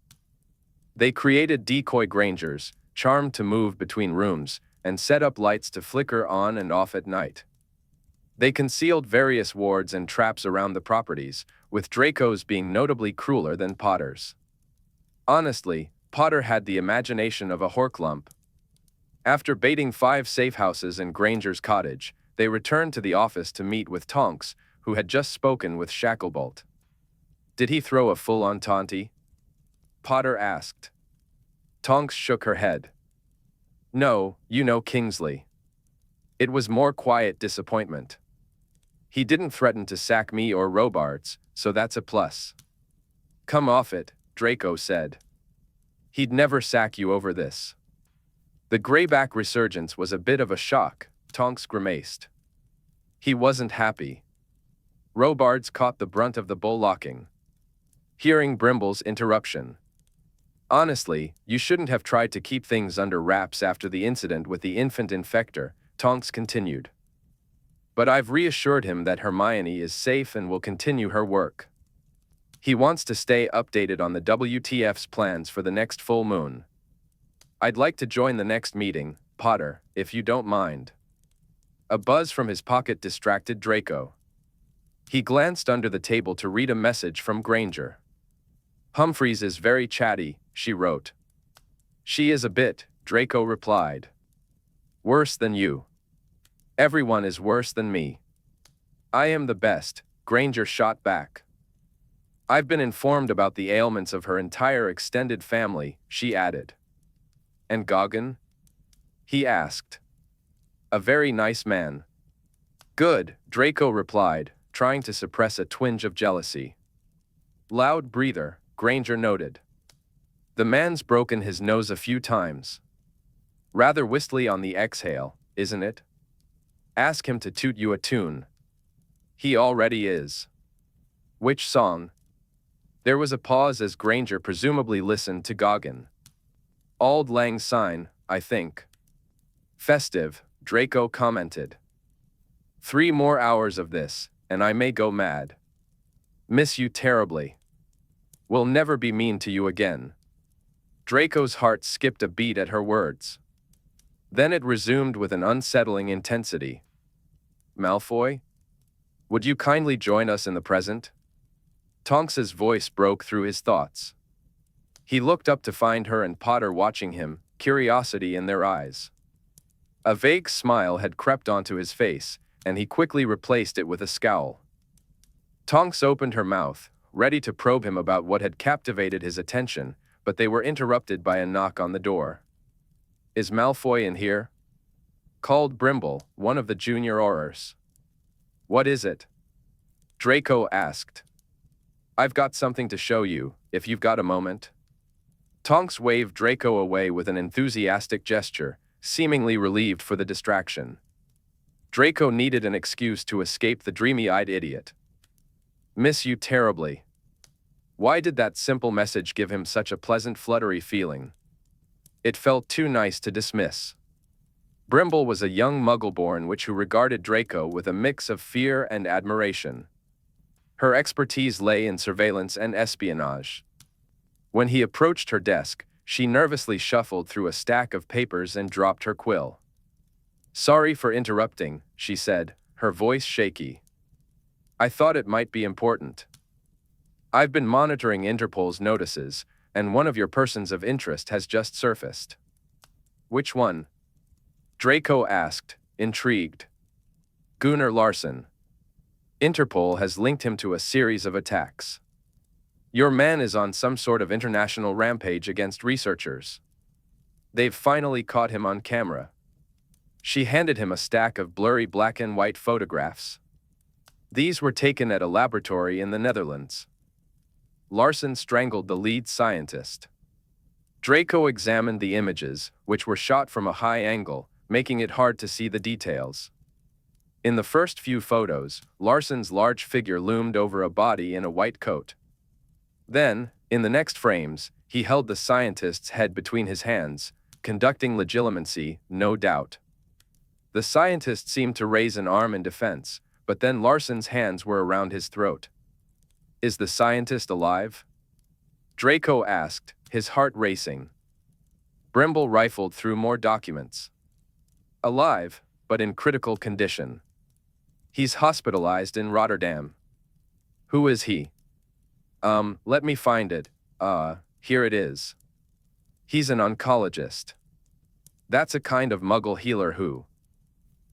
Speaker 1: They created decoy Grangers, charmed to move between rooms, and set up lights to flicker on and off at night. They concealed various wards and traps around the properties, with Draco's being notably crueler than Potter's. Honestly, Potter had the imagination of a horklump. After baiting 5 safe houses in Granger's cottage, they returned to the office to meet with Tonks, who had just spoken with Shacklebolt. "Did he throw a full-on taunty?" Potter asked. Tonks shook her head. "No, you know Kingsley. It was more quiet disappointment. He didn't threaten to sack me or Robards, so that's a plus." "Come off it," Draco said. "He'd never sack you over this." The grayback resurgence was a bit of a shock, Tonks grimaced. He wasn't happy. Robards caught the brunt of the bullocking. Hearing Brimble's interruption. "Honestly, you shouldn't have tried to keep things under wraps after the incident with the infant infector," Tonks continued. But I've reassured him that Hermione is safe and will continue her work. He wants to stay updated on the WTF's plans for the next full moon. I'd like to join the next meeting, Potter, if you don't mind. A buzz from his pocket distracted Draco. He glanced under the table to read a message from Granger. Humphreys is very chatty, she wrote. She is a bit, Draco replied. Worse than you. Everyone is worse than me. I am the best, Granger shot back. I've been informed about the ailments of her entire extended family, she added. And Goggin? He asked. A very nice man. Good, Draco replied, trying to suppress a twinge of jealousy. Loud breather, Granger noted. The man's broken his nose a few times. Rather wistly on the exhale, isn't it? Ask him to toot you a tune. He already is. Which song? There was a pause as Granger presumably listened to Goggin. Auld Lang Syne, I think. Festive, Draco commented. 3 more hours of this, and I may go mad. Miss you terribly. Will never be mean to you again. Draco's heart skipped a beat at her words. Then it resumed with an unsettling intensity. Malfoy? Would you kindly join us in the present? Tonks's voice broke through his thoughts. He looked up to find her and Potter watching him, curiosity in their eyes. A vague smile had crept onto his face, and he quickly replaced it with a scowl. Tonks opened her mouth, ready to probe him about what had captivated his attention, but they were interrupted by a knock on the door. Is Malfoy in here? Called Brimble, one of the junior Aurors. What is it? Draco asked. I've got something to show you, if you've got a moment. Tonks waved Draco away with an enthusiastic gesture, seemingly relieved for the distraction. Draco needed an excuse to escape the dreamy-eyed idiot. Miss you terribly. Why did that simple message give him such a pleasant fluttery feeling? It felt too nice to dismiss. Brimble was a young muggle-born witch who regarded Draco with a mix of fear and admiration. Her expertise lay in surveillance and espionage. When he approached her desk, she nervously shuffled through a stack of papers and dropped her quill. Sorry for interrupting, she said, her voice shaky. I thought it might be important. I've been monitoring Interpol's notices, and one of your persons of interest has just surfaced. Which one? Draco asked, intrigued. Gunnar Larson. Interpol has linked him to a series of attacks. Your man is on some sort of international rampage against researchers. They've finally caught him on camera. She handed him a stack of blurry black and white photographs. These were taken at a laboratory in the Netherlands. Larson strangled the lead scientist. Draco examined the images, which were shot from a high angle, making it hard to see the details. In the first few photos, Larson's large figure loomed over a body in a white coat. Then, in the next frames, he held the scientist's head between his hands, conducting legilimency, no doubt. The scientist seemed to raise an arm in defense, but then Larson's hands were around his throat. Is the scientist alive? Draco asked, his heart racing. Brimble rifled through more documents. Alive, but in critical condition. He's hospitalized in Rotterdam. Who is he? Let me find it. Here it is. He's an oncologist. That's a kind of muggle healer who...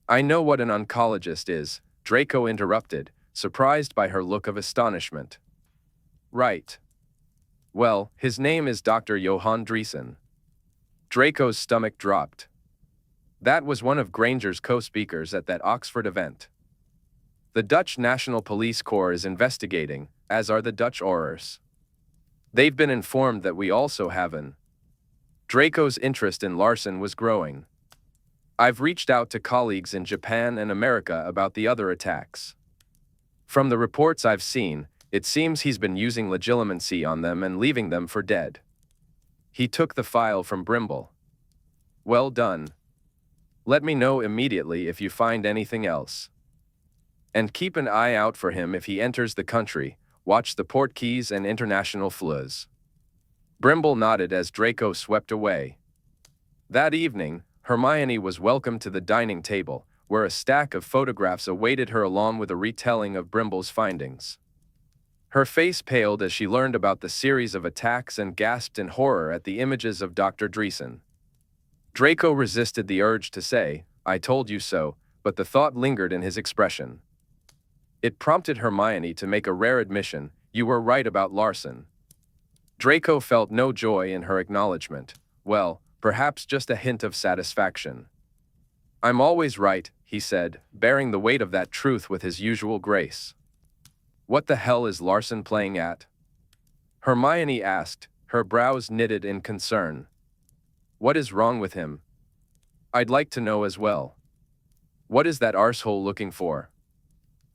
Speaker 1: I know what an oncologist is, Draco interrupted, surprised by her look of astonishment. Right. Well, his name is Dr. Johan Driessen. Draco's stomach dropped. That was one of Granger's co-speakers at that Oxford event. The Dutch National Police Corps is investigating, as are the Dutch Aurors. They've been informed that we also have an... Draco's interest in Larson was growing. I've reached out to colleagues in Japan and America about the other attacks. From the reports I've seen, it seems he's been using legilimency on them and leaving them for dead. He took the file from Brimble. Well done. Let me know immediately if you find anything else. And keep an eye out for him if he enters the country. Watch the port keys and international flus. Brimble nodded as Draco swept away. That evening, Hermione was welcomed to the dining table, where a stack of photographs awaited her along with a retelling of Brimble's findings. Her face paled as she learned about the series of attacks and gasped in horror at the images of Dr. Dreesen. Draco resisted the urge to say, "I told you so," but the thought lingered in his expression. It prompted Hermione to make a rare admission: "You were right about Larson." Draco felt no joy in her acknowledgement. Well, perhaps just a hint of satisfaction. "I'm always right," he said, bearing the weight of that truth with his usual grace. "What the hell is Larson playing at?" Hermione asked, her brows knitted in concern. "What is wrong with him? I'd like to know as well. What is that arsehole looking for?"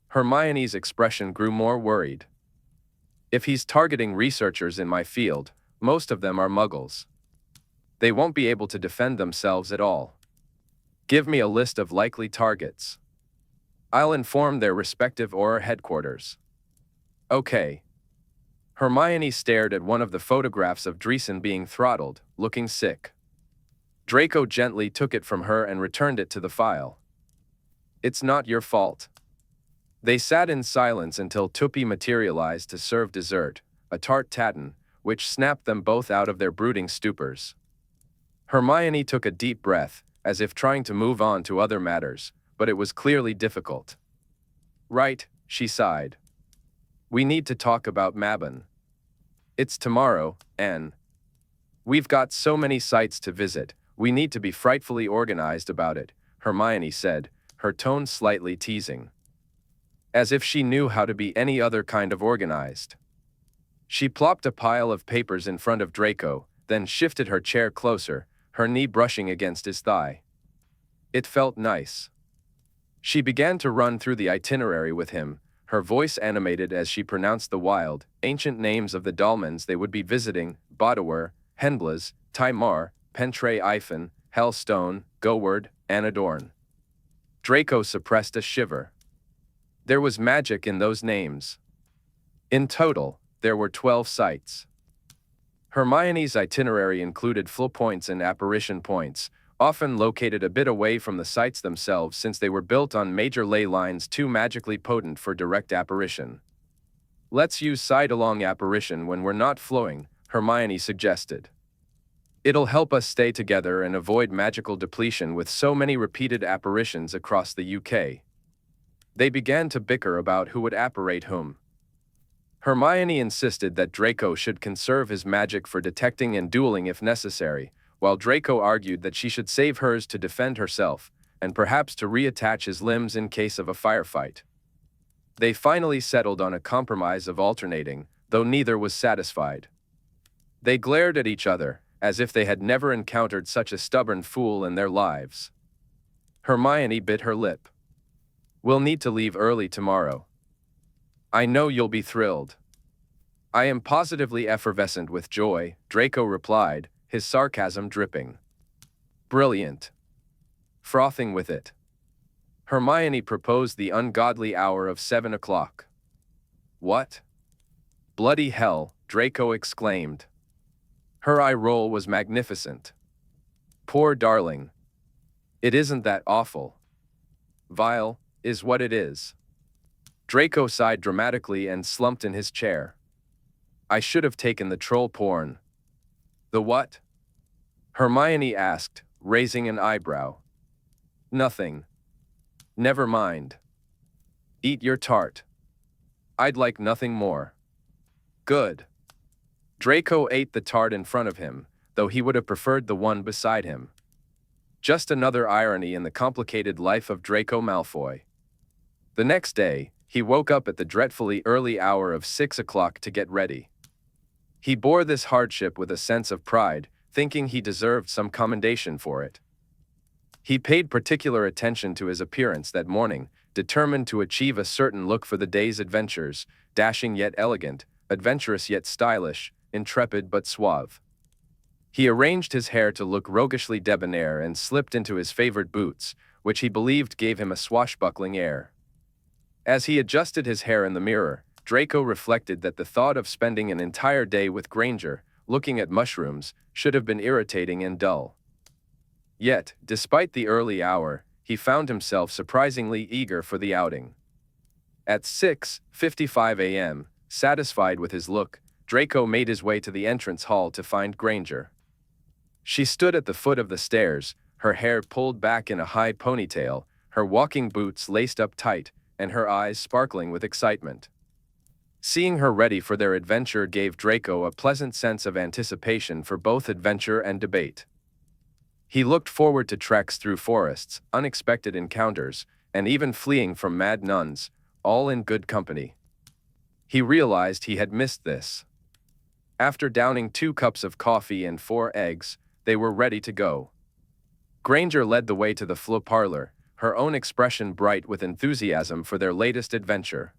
Speaker 1: Hermione's expression grew more worried. "If he's targeting researchers in my field, most of them are muggles. They won't be able to defend themselves at all. Give me a list of likely targets. I'll inform their respective Auror headquarters." "Okay." Hermione stared at one of the photographs of Dreesen being throttled, looking sick. Draco gently took it from her and returned it to the file. "It's not your fault." They sat in silence until Tuppy materialized to serve dessert, a tart tatin, which snapped them both out of their brooding stupors. Hermione took a deep breath, as if trying to move on to other matters, but it was clearly difficult. "Right," she sighed. "We need to talk about Mabon. It's tomorrow, Anne. We've got so many sites to visit, we need to be frightfully organized about it," Hermione said, her tone slightly teasing. As if she knew how to be any other kind of organized. She plopped a pile of papers in front of Draco, then shifted her chair closer, her knee brushing against his thigh. It felt nice. She began to run through the itinerary with him, her voice animated as she pronounced the wild, ancient names of the dolmens they would be visiting: Badawer, Henblas, Timar, Pentre Ifen, Hellstone, Goward, Anadorn. Draco suppressed a shiver. There was magic in those names. In total, there were 12 sites. Hermione's itinerary included flow points and apparition points, often located a bit away from the sites themselves since they were built on major ley lines too magically potent for direct apparition. "Let's use side-along apparition when we're not flowing," Hermione suggested. "It'll help us stay together and avoid magical depletion with so many repeated apparitions across the UK. They began to bicker about who would apparate whom. Hermione insisted that Draco should conserve his magic for detecting and dueling if necessary, while Draco argued that she should save hers to defend herself, and perhaps to reattach his limbs in case of a firefight. They finally settled on a compromise of alternating, though neither was satisfied. They glared at each other, as if they had never encountered such a stubborn fool in their lives. Hermione bit her lip. "We'll need to leave early tomorrow." "I know you'll be thrilled." "I am positively effervescent with joy," Draco replied, his sarcasm dripping. "Brilliant." Frothing with it. Hermione proposed the ungodly hour of 7 o'clock. "What? Bloody hell," Draco exclaimed. Her eye roll was magnificent. "Poor darling. It isn't that awful. Vile is what it is." Draco sighed dramatically and slumped in his chair. "I should have taken the troll porn." "The what?" Hermione asked, raising an eyebrow. "Nothing. Never mind. Eat your tart. I'd like nothing more." "Good." Draco ate the tart in front of him, though he would have preferred the one beside him. Just another irony in the complicated life of Draco Malfoy. The next day, he woke up at the dreadfully early hour of 6 o'clock to get ready. He bore this hardship with a sense of pride, thinking he deserved some commendation for it. He paid particular attention to his appearance that morning, determined to achieve a certain look for the day's adventures: dashing yet elegant, adventurous yet stylish, intrepid but suave. He arranged his hair to look roguishly debonair and slipped into his favorite boots, which he believed gave him a swashbuckling air. As he adjusted his hair in the mirror, Draco reflected that the thought of spending an entire day with Granger, looking at mushrooms, should have been irritating and dull. Yet, despite the early hour, he found himself surprisingly eager for the outing. At 6:55 a.m., satisfied with his look, Draco made his way to the entrance hall to find Granger. She stood at the foot of the stairs, her hair pulled back in a high ponytail, her walking boots laced up tight, and her eyes sparkling with excitement. Seeing her ready for their adventure gave Draco a pleasant sense of anticipation for both adventure and debate. He looked forward to treks through forests, unexpected encounters, and even fleeing from mad nuns, all in good company. He realized he had missed this. After downing 2 cups of coffee and 4 eggs, they were ready to go. Granger led the way to the Flo parlor, her own expression bright with enthusiasm for their latest adventure.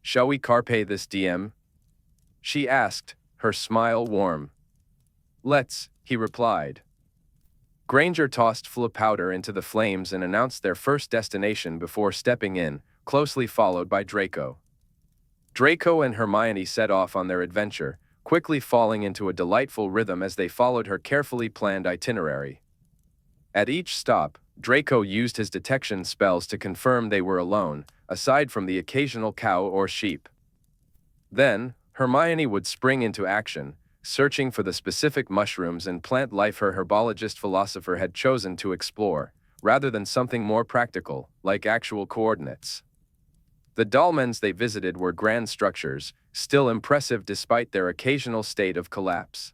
Speaker 1: "Shall we carpe this diem?" she asked, her smile warm. "Let's," he replied. Granger tossed Flo powder into the flames and announced their first destination before stepping in, closely followed by Draco. Draco and Hermione set off on their adventure, quickly falling into a delightful rhythm as they followed her carefully planned itinerary. At each stop, Draco used his detection spells to confirm they were alone, aside from the occasional cow or sheep. Then, Hermione would spring into action, searching for the specific mushrooms and plant life her herbologist-philosopher had chosen to explore, rather than something more practical, like actual coordinates. The dolmens they visited were grand structures, still impressive despite their occasional state of collapse.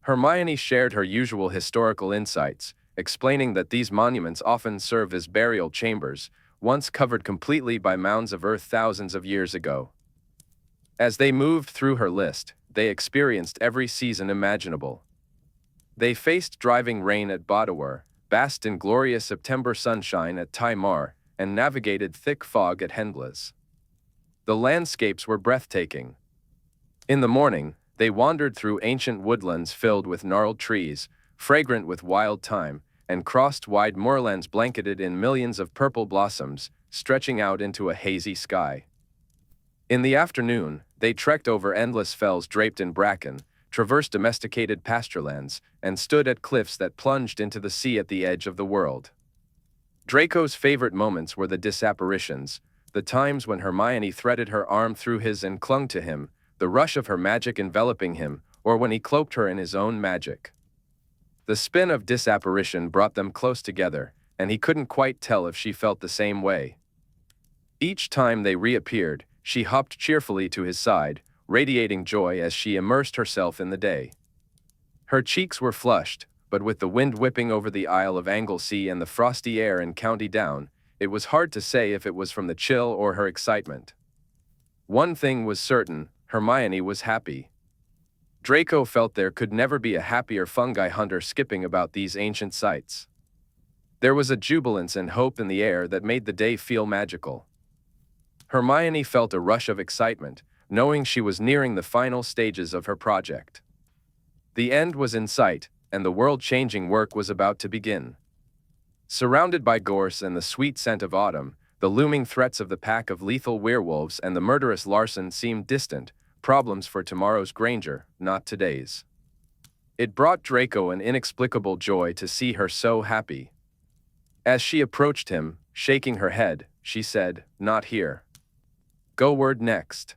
Speaker 1: Hermione shared her usual historical insights, explaining that these monuments often serve as burial chambers, once covered completely by mounds of earth thousands of years ago. As they moved through her list, they experienced every season imaginable. They faced driving rain at Badawar, basked in glorious September sunshine at Timar, and navigated thick fog at Hendlas. The landscapes were breathtaking. In the morning, they wandered through ancient woodlands filled with gnarled trees, fragrant with wild thyme, and crossed wide moorlands blanketed in millions of purple blossoms, stretching out into a hazy sky. In the afternoon, they trekked over endless fells draped in bracken, traversed domesticated pasturelands, and stood at cliffs that plunged into the sea at the edge of the world. Draco's favorite moments were the disapparitions, the times when Hermione threaded her arm through his and clung to him, the rush of her magic enveloping him, or when he cloaked her in his own magic. The spin of disapparition brought them close together, and he couldn't quite tell if she felt the same way. Each time they reappeared, she hopped cheerfully to his side, radiating joy as she immersed herself in the day. Her cheeks were flushed, but with the wind whipping over the Isle of Anglesey and the frosty air in County Down, it was hard to say if it was from the chill or her excitement. One thing was certain, Hermione was happy. Draco felt there could never be a happier fungi hunter skipping about these ancient sites. There was a jubilance and hope in the air that made the day feel magical. Hermione felt a rush of excitement, knowing she was nearing the final stages of her project. The end was in sight, and the world-changing work was about to begin. Surrounded by gorse and the sweet scent of autumn, the looming threats of the pack of lethal werewolves and the murderous Larson seemed distant, problems for tomorrow's Granger, not today's. It brought Draco an inexplicable joy to see her so happy. As she approached him, shaking her head, she said, "Not here. Go word next.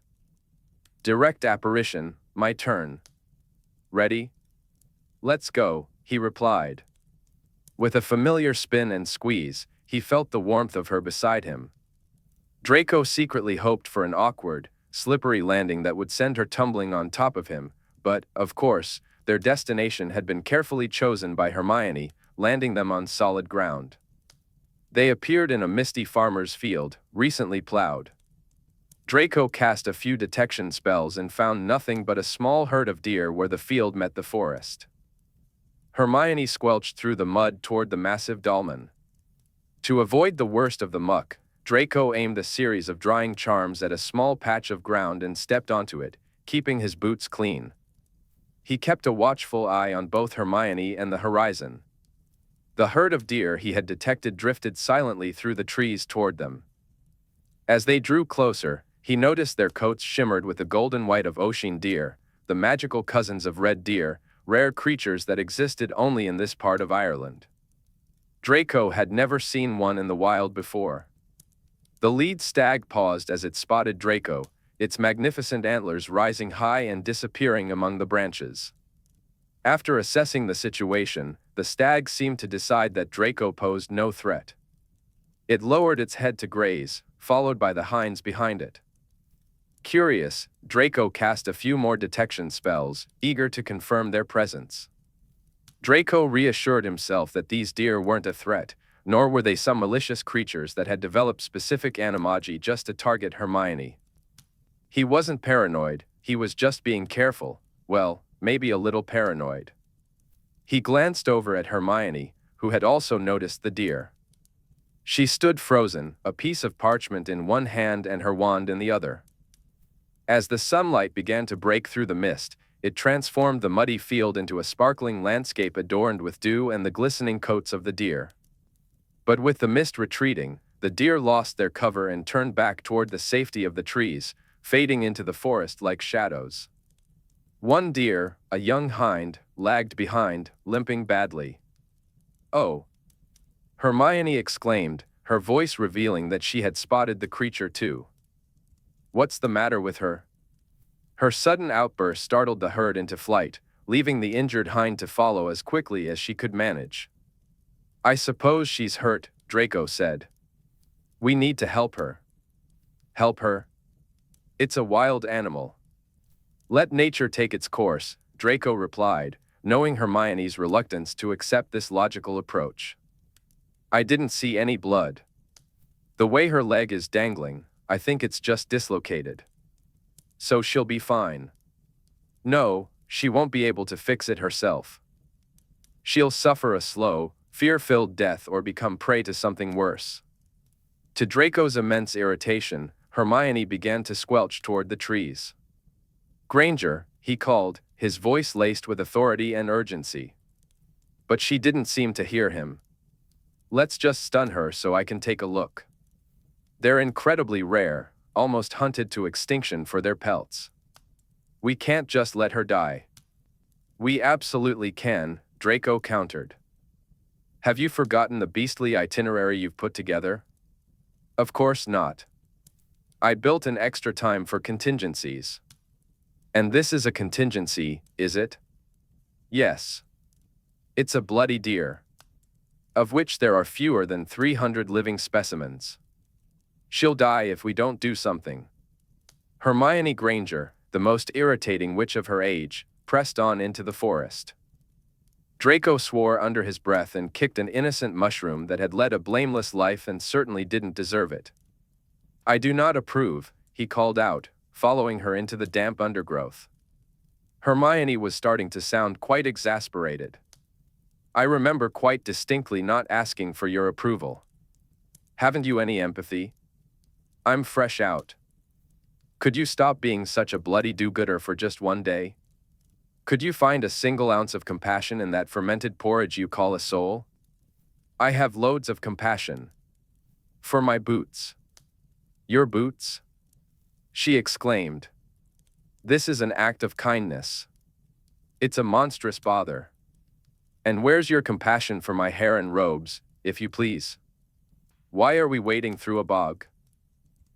Speaker 1: Direct apparition, my turn. Ready? Let's go," he replied. With a familiar spin and squeeze, he felt the warmth of her beside him. Draco secretly hoped for an awkward, slippery landing that would send her tumbling on top of him, but, of course, their destination had been carefully chosen by Hermione, landing them on solid ground. They appeared in a misty farmer's field, recently plowed. Draco cast a few detection spells and found nothing but a small herd of deer where the field met the forest. Hermione squelched through the mud toward the massive dolmen. To avoid the worst of the muck, Draco aimed a series of drying charms at a small patch of ground and stepped onto it, keeping his boots clean. He kept a watchful eye on both Hermione and the horizon. The herd of deer he had detected drifted silently through the trees toward them. As they drew closer, he noticed their coats shimmered with the golden white of ocean deer, the magical cousins of red deer, rare creatures that existed only in this part of Ireland. Draco had never seen one in the wild before. The lead stag paused as it spotted Draco, its magnificent antlers rising high and disappearing among the branches. After assessing the situation, the stag seemed to decide that Draco posed no threat. It lowered its head to graze, followed by the hinds behind it. Curious, Draco cast a few more detection spells, eager to confirm their presence. Draco reassured himself that these deer weren't a threat, nor were they some malicious creatures that had developed specific animagi just to target Hermione. He wasn't paranoid, he was just being careful, well, maybe a little paranoid. He glanced over at Hermione, who had also noticed the deer. She stood frozen, a piece of parchment in one hand and her wand in the other. As the sunlight began to break through the mist, it transformed the muddy field into a sparkling landscape adorned with dew and the glistening coats of the deer. But with the mist retreating, the deer lost their cover and turned back toward the safety of the trees, fading into the forest like shadows. One deer, a young hind, lagged behind, limping badly. "Oh!" Hermione exclaimed, her voice revealing that she had spotted the creature too. "What's the matter with her?" Her sudden outburst startled the herd into flight, leaving the injured hind to follow as quickly as she could manage. "I suppose she's hurt," Draco said. "We need to help her." "Help her? It's a wild animal." "Let nature take its course," Draco replied, knowing Hermione's reluctance to accept this logical approach. "I didn't see any blood. The way her leg is dangling, I think it's just dislocated. So she'll be fine." "No, she won't be able to fix it herself. She'll suffer a slow, fear-filled death or become prey to something worse." To Draco's immense irritation, Hermione began to squelch toward the trees. "Granger," he called, his voice laced with authority and urgency. But she didn't seem to hear him. "Let's just stun her so I can take a look. They're incredibly rare, almost hunted to extinction for their pelts. We can't just let her die." "We absolutely can," Draco countered. "Have you forgotten the beastly itinerary you've put together?" "Of course not. I built an extra time for contingencies." "And this is a contingency, is it?" "Yes. It's a bloody deer, of which there are fewer than 300 living specimens. She'll die if we don't do something." Hermione Granger, the most irritating witch of her age, pressed on into the forest. Draco swore under his breath and kicked an innocent mushroom that had led a blameless life and certainly didn't deserve it. "I do not approve," he called out, following her into the damp undergrowth. Hermione was starting to sound quite exasperated. "I remember quite distinctly not asking for your approval. Haven't you any empathy? I'm fresh out. Could you stop being such a bloody do-gooder for just one day? Could you find a single ounce of compassion in that fermented porridge you call a soul?" "I have loads of compassion. For my boots." "Your boots?" she exclaimed. "This is an act of kindness. It's a monstrous bother. And where's your compassion for my hair and robes, if you please? Why are we wading through a bog?"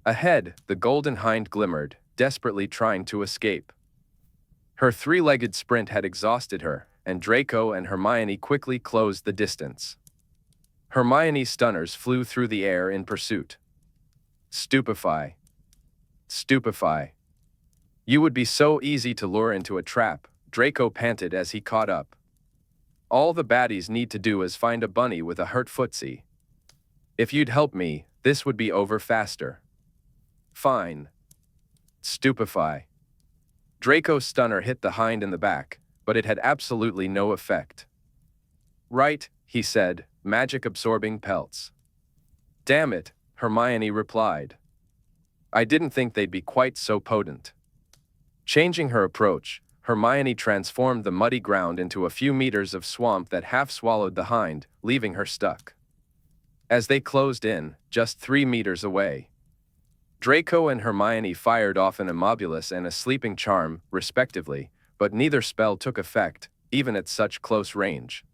Speaker 1: Ahead, the golden hind glimmered, desperately trying to escape. Her three-legged sprint had exhausted her, and Draco and Hermione quickly closed the distance. Hermione's stunners flew through the air in pursuit. "Stupefy. Stupefy. You would be so easy to lure into a trap," Draco panted as he caught up. "All the baddies need to do is find a bunny with a hurt footsie. If you'd help me, this would be over faster." "Fine. Stupefy." Draco's stunner hit the hind in the back, but it had absolutely no effect. "Right," he said, magic-absorbing pelts. "Damn it," Hermione replied. "I didn't think they'd be quite so potent." Changing her approach, Hermione transformed the muddy ground into a few meters of swamp that half-swallowed the hind, leaving her stuck. As they closed in, just 3 meters away, Draco and Hermione fired off an Immobulus and a Sleeping Charm, respectively, but neither spell took effect, even at such close range.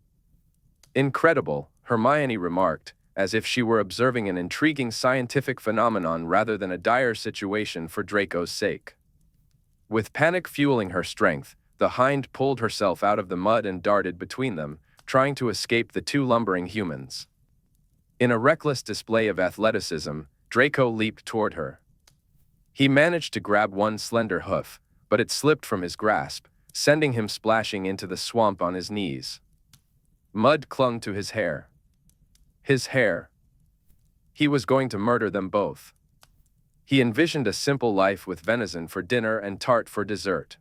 Speaker 1: Incredible, Hermione remarked, as if she were observing an intriguing scientific phenomenon rather than a dire situation for Draco's sake. With panic fueling her strength, the hind pulled herself out of the mud and darted between them, trying to escape the two lumbering humans. In a reckless display of athleticism, Draco leaped toward her. He managed to grab one slender hoof, but it slipped from his grasp, sending him splashing into the swamp on his knees. Mud clung to his hair. His hair. He was going to murder them both. He envisioned a simple life with venison for dinner and tart for dessert.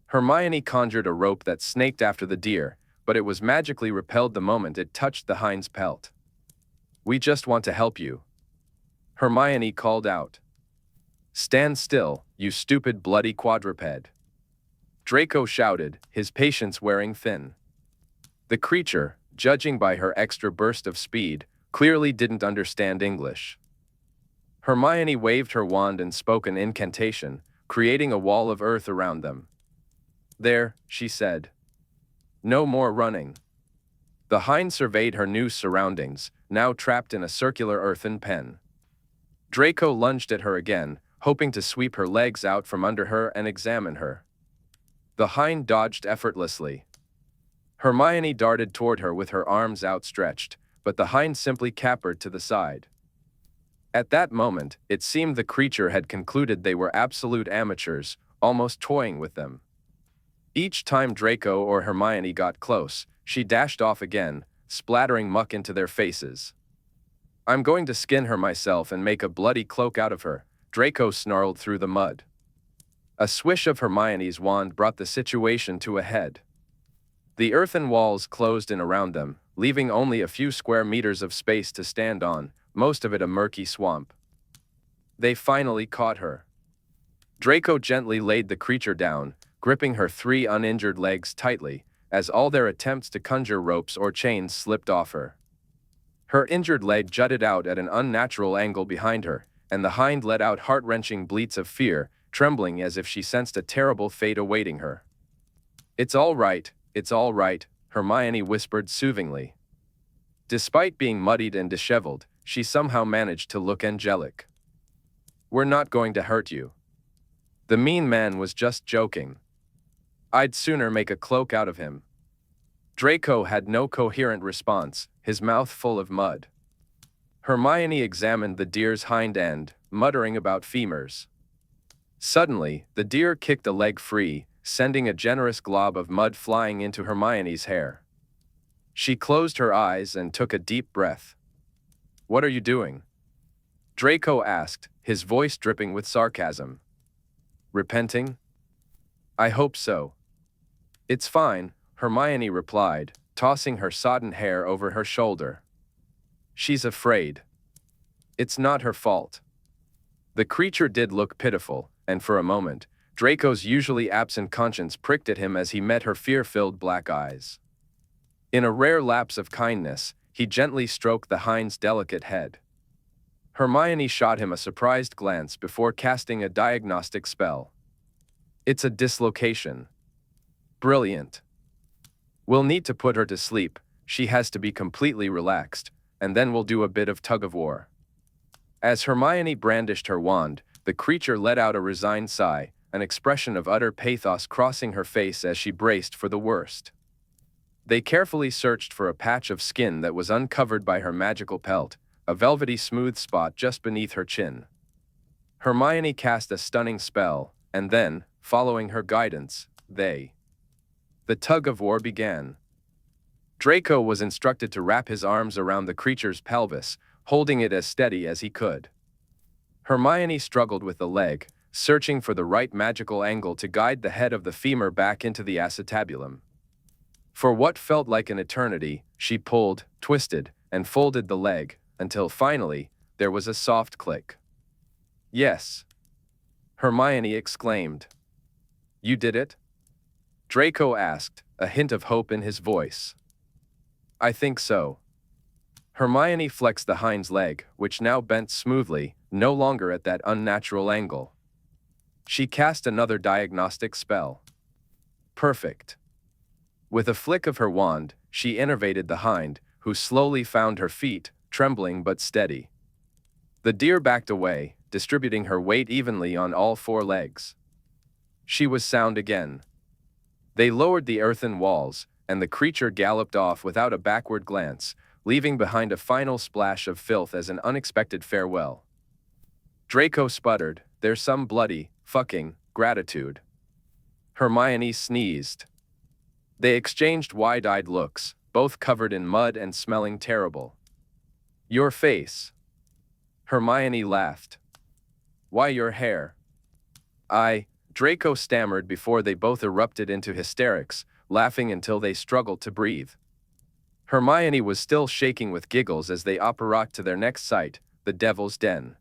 Speaker 1: Hermione conjured a rope that snaked after the deer, but it was magically repelled the moment it touched the hind's pelt. "We just want to help you," Hermione called out. "Stand still, you stupid bloody quadruped," Draco shouted, his patience wearing thin. The creature, judging by her extra burst of speed, clearly didn't understand English. Hermione waved her wand and spoke an incantation, creating a wall of earth around them. "There," she said. "No more running." The hind surveyed her new surroundings, now trapped in a circular earthen pen. Draco lunged at her again, hoping to sweep her legs out from under her and examine her. The hind dodged effortlessly. Hermione darted toward her with her arms outstretched, but the hind simply capered to the side. At that moment, it seemed the creature had concluded they were absolute amateurs, almost toying with them. Each time Draco or Hermione got close, she dashed off again, splattering muck into their faces. "I'm going to skin her myself and make a bloody cloak out of her," Draco snarled through the mud. A swish of Hermione's wand brought the situation to a head. The earthen walls closed in around them, leaving only a few square meters of space to stand on, most of it a murky swamp. They finally caught her. Draco gently laid the creature down, gripping her 3 uninjured legs tightly, as all their attempts to conjure ropes or chains slipped off her. Her injured leg jutted out at an unnatural angle behind her, and the hind let out heart-wrenching bleats of fear, trembling as if she sensed a terrible fate awaiting her. It's all right," Hermione whispered soothingly. Despite being muddied and disheveled, she somehow managed to look angelic. "We're not going to hurt you. The mean man was just joking. I'd sooner make a cloak out of him." Draco had no coherent response, his mouth full of mud. Hermione examined the deer's hind end, muttering about femurs. Suddenly, the deer kicked a leg free, sending a generous glob of mud flying into Hermione's hair. She closed her eyes and took a deep breath. "What are you doing?" Draco asked, his voice dripping with sarcasm. "Repenting?" "I hope so." "It's fine," Hermione replied, tossing her sodden hair over her shoulder. "She's afraid. It's not her fault." The creature did look pitiful, and for a moment, Draco's usually absent conscience pricked at him as he met her fear-filled black eyes. In a rare lapse of kindness, he gently stroked the hind's delicate head. Hermione shot him a surprised glance before casting a diagnostic spell. "It's a dislocation." "Brilliant. We'll need to put her to sleep, she has to be completely relaxed, and then we'll do a bit of tug-of-war." As Hermione brandished her wand, the creature let out a resigned sigh, an expression of utter pathos crossing her face as she braced for the worst. They carefully searched for a patch of skin that was uncovered by her magical pelt, a velvety smooth spot just beneath her chin. Hermione cast a stunning spell, and then, following her guidance, the tug-of-war began. Draco was instructed to wrap his arms around the creature's pelvis, holding it as steady as he could. Hermione struggled with the leg, searching for the right magical angle to guide the head of the femur back into the acetabulum. For what felt like an eternity, she pulled, twisted, and folded the leg, until finally, there was a soft click. "Yes," Hermione exclaimed. "You did it?" Draco asked, a hint of hope in his voice. "I think so." Hermione flexed the hind leg, which now bent smoothly, no longer at that unnatural angle. She cast another diagnostic spell. Perfect. With a flick of her wand, she innervated the hind, who slowly found her feet, trembling but steady. The deer backed away, distributing her weight evenly on all four legs. She was sound again. They lowered the earthen walls, and the creature galloped off without a backward glance, leaving behind a final splash of filth as an unexpected farewell. Draco sputtered, "There's some bloody, fucking, gratitude." Hermione sneezed. They exchanged wide-eyed looks, both covered in mud and smelling terrible. "Your face." Hermione laughed. "Why your hair?" Draco stammered before they both erupted into hysterics, laughing until they struggled to breathe. Hermione was still shaking with giggles as they apparat to their next sight, the Devil's Den.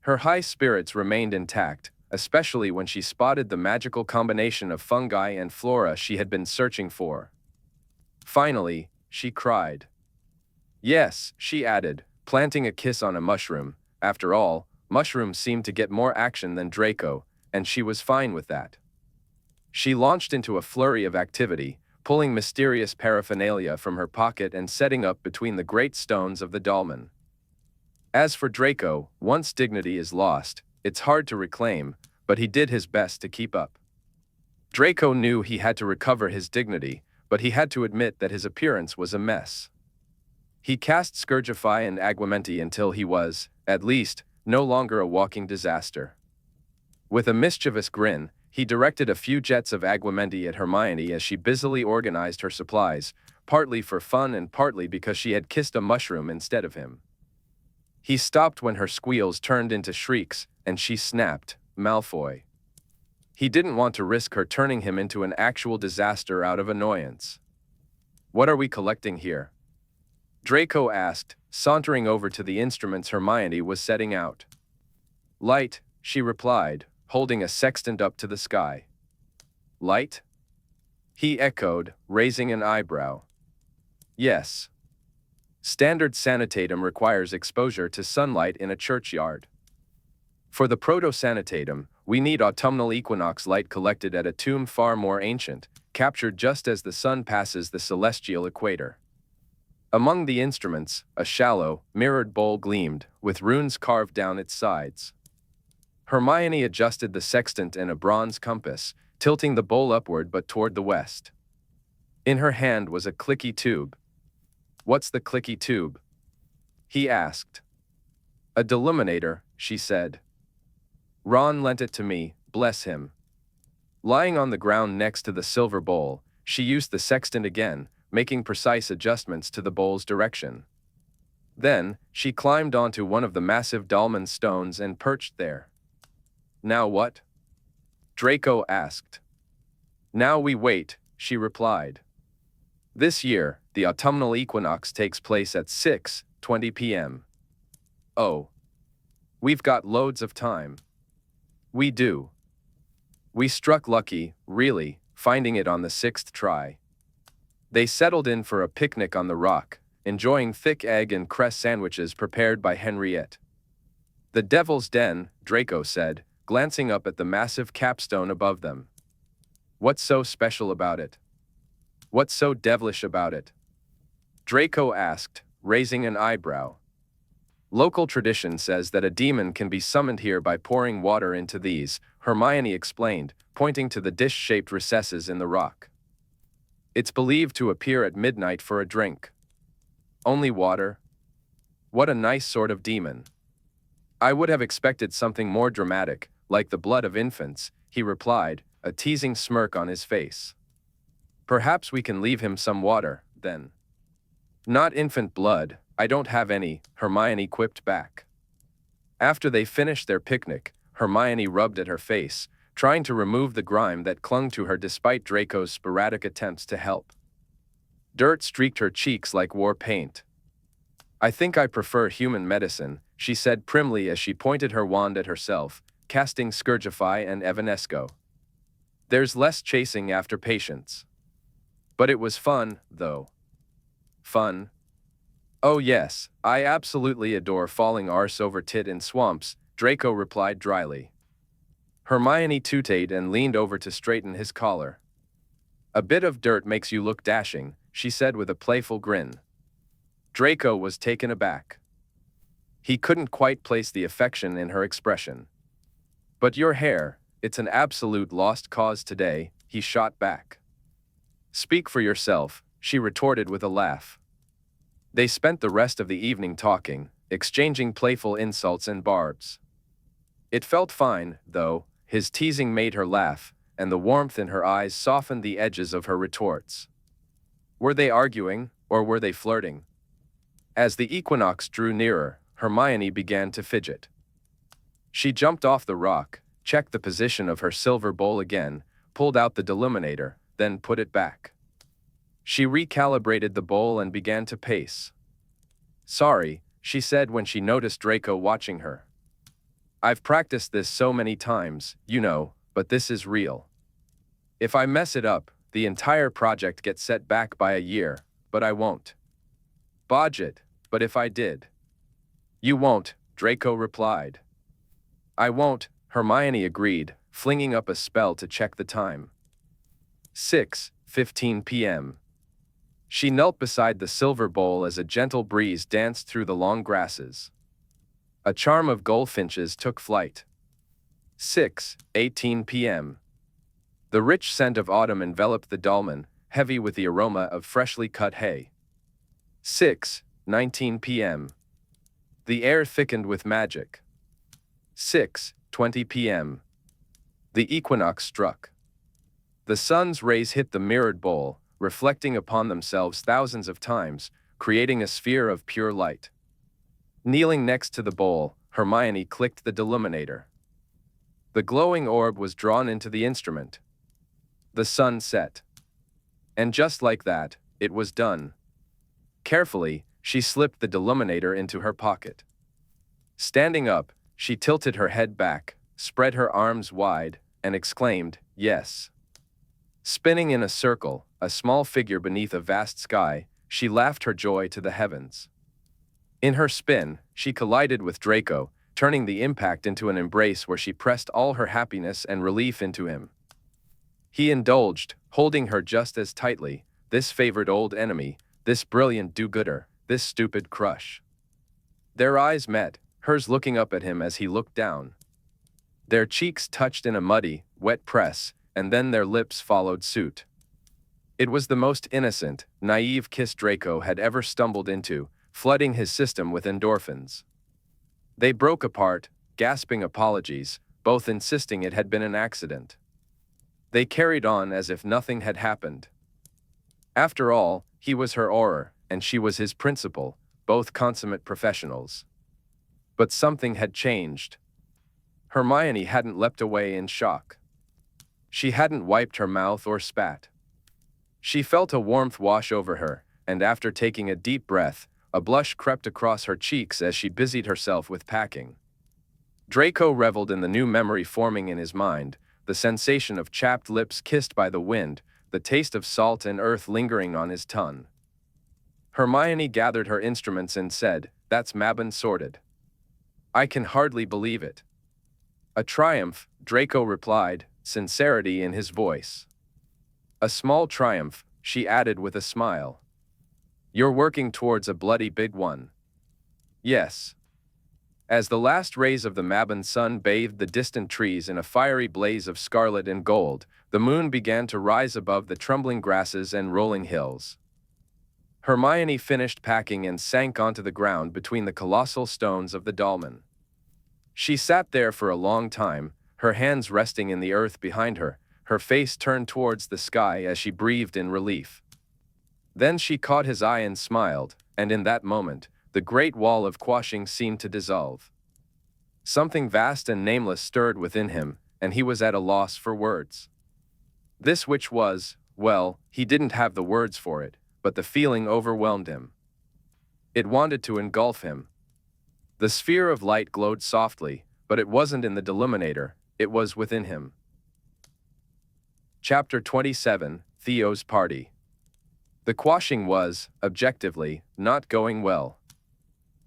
Speaker 1: Her high spirits remained intact, especially when she spotted the magical combination of fungi and flora she had been searching for. Finally, she cried. "Yes," she added, planting a kiss on a mushroom. After all, mushrooms seemed to get more action than Draco, and she was fine with that. She launched into a flurry of activity, pulling mysterious paraphernalia from her pocket and setting up between the great stones of the dolmen. As for Draco, once dignity is lost, it's hard to reclaim, but he did his best to keep up. Draco knew he had to recover his dignity, but he had to admit that his appearance was a mess. He cast Scourgify and Aguamenti until he was, at least, no longer a walking disaster. With a mischievous grin, he directed a few jets of Aguamenti at Hermione as she busily organized her supplies, partly for fun and partly because she had kissed a mushroom instead of him. He stopped when her squeals turned into shrieks, and she snapped, "Malfoy." He didn't want to risk her turning him into an actual disaster out of annoyance. "What are we collecting here?" Draco asked, sauntering over to the instruments Hermione was setting out. "Light," she replied, holding a sextant up to the sky. "Light?" he echoed, raising an eyebrow. "Yes. Standard sanitatum requires exposure to sunlight in a churchyard. For the proto-sanitatum, we need autumnal equinox light collected at a tomb far more ancient, captured just as the sun passes the celestial equator." Among the instruments, a shallow, mirrored bowl gleamed, with runes carved down its sides. Hermione adjusted the sextant and a bronze compass, tilting the bowl upward but toward the west. In her hand was a clicky tube. "What's the clicky tube?" he asked. "A deluminator," she said. "Ron lent it to me, bless him." Lying on the ground next to the silver bowl, she used the sextant again, making precise adjustments to the bowl's direction. Then, she climbed onto one of the massive dolmen stones and perched there. "Now what?" Draco asked. "Now we wait," she replied. This year, the autumnal equinox takes place at 6:20 p.m. "Oh. We've got loads of time." "We do. We struck lucky, really, finding it on the 6th try." They settled in for a picnic on the rock, enjoying thick egg and cress sandwiches prepared by Henriette. "The Devil's Den," Draco said, glancing up at the massive capstone above them. "What's so special about it? What's so devilish about it?" Draco asked, raising an eyebrow. "Local tradition says that a demon can be summoned here by pouring water into these," Hermione explained, pointing to the dish-shaped recesses in the rock. "It's believed to appear at midnight for a drink." "Only water? What a nice sort of demon." "I would have expected something more dramatic, like the blood of infants," he replied, a teasing smirk on his face. "Perhaps we can leave him some water, then." "Not infant blood, I don't have any," Hermione quipped back. After they finished their picnic, Hermione rubbed at her face, trying to remove the grime that clung to her despite Draco's sporadic attempts to help. Dirt streaked her cheeks like war paint. "I think I prefer human medicine," she said primly as she pointed her wand at herself, casting Scourgify and Evanesco. "There's less chasing after patients." "But it was fun, though." "Fun?" Oh yes, I absolutely adore falling arse over tit in swamps, Draco replied dryly. Hermione tooted and leaned over to straighten his collar. A bit of dirt makes you look dashing, she said with a playful grin. Draco was taken aback. He couldn't quite place the affection in her expression. But your hair, it's an absolute lost cause today, he shot back. Speak for yourself, she retorted with a laugh. They spent the rest of the evening talking, exchanging playful insults and barbs. It felt fine, though, his teasing made her laugh, and the warmth in her eyes softened the edges of her retorts. Were they arguing, or were they flirting? As the equinox drew nearer, Hermione began to fidget. She jumped off the rock, checked the position of her silver bowl again, pulled out the deluminator, then put it back. She recalibrated the bowl and began to pace. Sorry, she said when she noticed Draco watching her. I've practiced this so many times, you know, but this is real. If I mess it up, the entire project gets set back by a year, but I won't. Bodge it, but if I did. You won't, Draco replied. I won't, Hermione agreed, flinging up a spell to check the time. 6:15 p.m. She knelt beside the silver bowl as a gentle breeze danced through the long grasses. A charm of goldfinches took flight. 6:18 p.m. The rich scent of autumn enveloped the dolmen, heavy with the aroma of freshly cut hay. 6:19 p.m. The air thickened with magic. 6:20 p.m. The equinox struck. The sun's rays hit the mirrored bowl, reflecting upon themselves thousands of times, creating a sphere of pure light. Kneeling next to the bowl, Hermione clicked the deluminator. The glowing orb was drawn into the instrument. The sun set. And just like that, it was done. Carefully, she slipped the deluminator into her pocket. Standing up, she tilted her head back, spread her arms wide, and exclaimed, "Yes." Spinning in a circle, a small figure beneath a vast sky, she laughed her joy to the heavens. In her spin, she collided with Draco, turning the impact into an embrace where she pressed all her happiness and relief into him. He indulged, holding her just as tightly, this favored old enemy, this brilliant do-gooder, this stupid crush. Their eyes met, hers looking up at him as he looked down. Their cheeks touched in a muddy, wet press, and then their lips followed suit. It was the most innocent, naive kiss Draco had ever stumbled into, flooding his system with endorphins. They broke apart, gasping apologies, both insisting it had been an accident. They carried on as if nothing had happened. After all, he was her Auror, and she was his principal, both consummate professionals. But something had changed. Hermione hadn't leapt away in shock. She hadn't wiped her mouth or spat. She felt a warmth wash over her, and after taking a deep breath, a blush crept across her cheeks as she busied herself with packing. Draco reveled in the new memory forming in his mind, the sensation of chapped lips kissed by the wind, the taste of salt and earth lingering on his tongue. Hermione gathered her instruments and said, "That's Mabon sorted." "I can hardly believe it." "A triumph," Draco replied, sincerity in his voice. "A small triumph," she added with a smile. "You're working towards a bloody big one." "Yes." As the last rays of the Mabon sun bathed the distant trees in a fiery blaze of scarlet and gold, the moon began to rise above the trembling grasses and rolling hills. Hermione finished packing and sank onto the ground between the colossal stones of the dolmen. She sat there for a long time, her hands resting in the earth behind her, her face turned towards the sky as she breathed in relief. Then she caught his eye and smiled, and in that moment, the great wall of quashing seemed to dissolve. Something vast and nameless stirred within him, and he was at a loss for words. This which was, well, he didn't have the words for it, but the feeling overwhelmed him. It wanted to engulf him. The sphere of light glowed softly, but it wasn't in the deluminator, it was within him. Chapter 27, Theo's Party. The quashing was, objectively, not going well.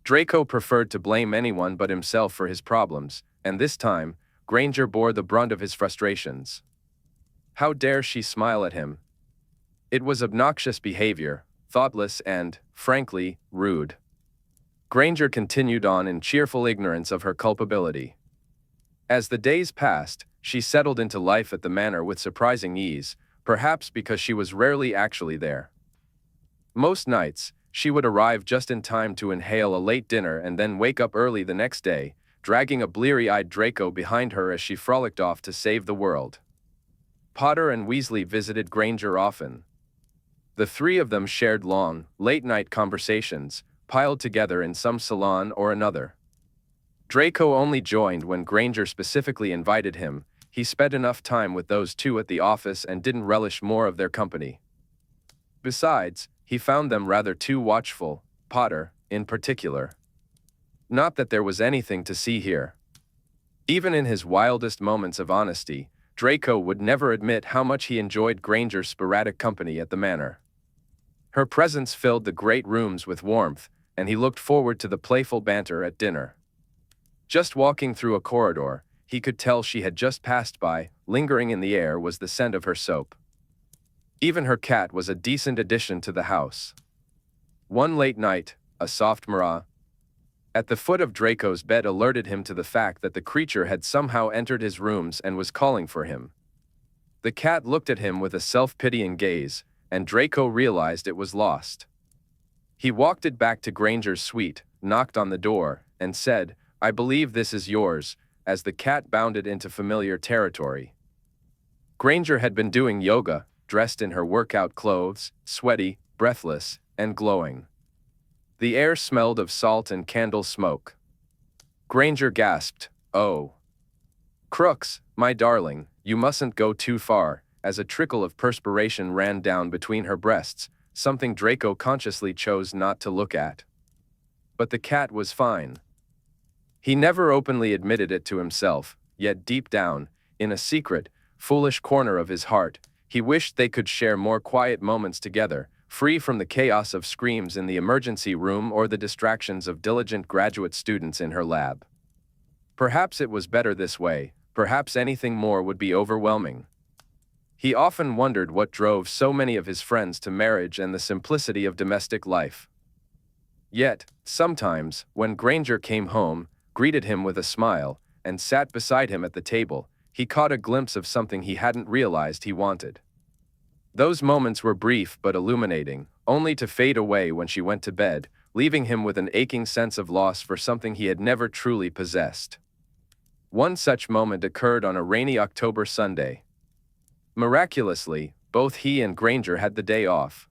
Speaker 1: Draco preferred to blame anyone but himself for his problems, and this time, Granger bore the brunt of his frustrations. How dare she smile at him? It was obnoxious behavior, thoughtless and, frankly, rude. Granger continued on in cheerful ignorance of her culpability. As the days passed, she settled into life at the manor with surprising ease, perhaps because she was rarely actually there. Most nights, she would arrive just in time to inhale a late dinner and then wake up early the next day, dragging a bleary-eyed Draco behind her as she frolicked off to save the world. Potter and Weasley visited Granger often. The three of them shared long, late-night conversations, piled together in some salon or another. Draco only joined when Granger specifically invited him. He spent enough time with those two at the office and didn't relish more of their company. Besides, he found them rather too watchful, Potter, in particular. Not that there was anything to see here. Even in his wildest moments of honesty, Draco would never admit how much he enjoyed Granger's sporadic company at the manor. Her presence filled the great rooms with warmth, and he looked forward to the playful banter at dinner. Just walking through a corridor, he could tell she had just passed by. Lingering in the air was the scent of her soap. Even her cat was a decent addition to the house. One late night, a soft meow at the foot of Draco's bed alerted him to the fact that the creature had somehow entered his rooms and was calling for him. The cat looked at him with a self-pitying gaze, and Draco realized it was lost. He walked it back to Granger's suite, knocked on the door, and said, "I believe this is yours," as the cat bounded into familiar territory. Granger had been doing yoga, dressed in her workout clothes, sweaty, breathless, and glowing. The air smelled of salt and candle smoke. Granger gasped, "Oh. Crooks, my darling, you mustn't go too far," as a trickle of perspiration ran down between her breasts, something Draco consciously chose not to look at. But the cat was fine. He never openly admitted it to himself, yet deep down, in a secret, foolish corner of his heart, he wished they could share more quiet moments together, free from the chaos of screams in the emergency room or the distractions of diligent graduate students in her lab. Perhaps it was better this way, perhaps anything more would be overwhelming. He often wondered what drove so many of his friends to marriage and the simplicity of domestic life. Yet, sometimes, when Granger came home, greeted him with a smile, and sat beside him at the table, he caught a glimpse of something he hadn't realized he wanted. Those moments were brief but illuminating, only to fade away when she went to bed, leaving him with an aching sense of loss for something he had never truly possessed. One such moment occurred on a rainy October Sunday. Miraculously, both he and Granger had the day off.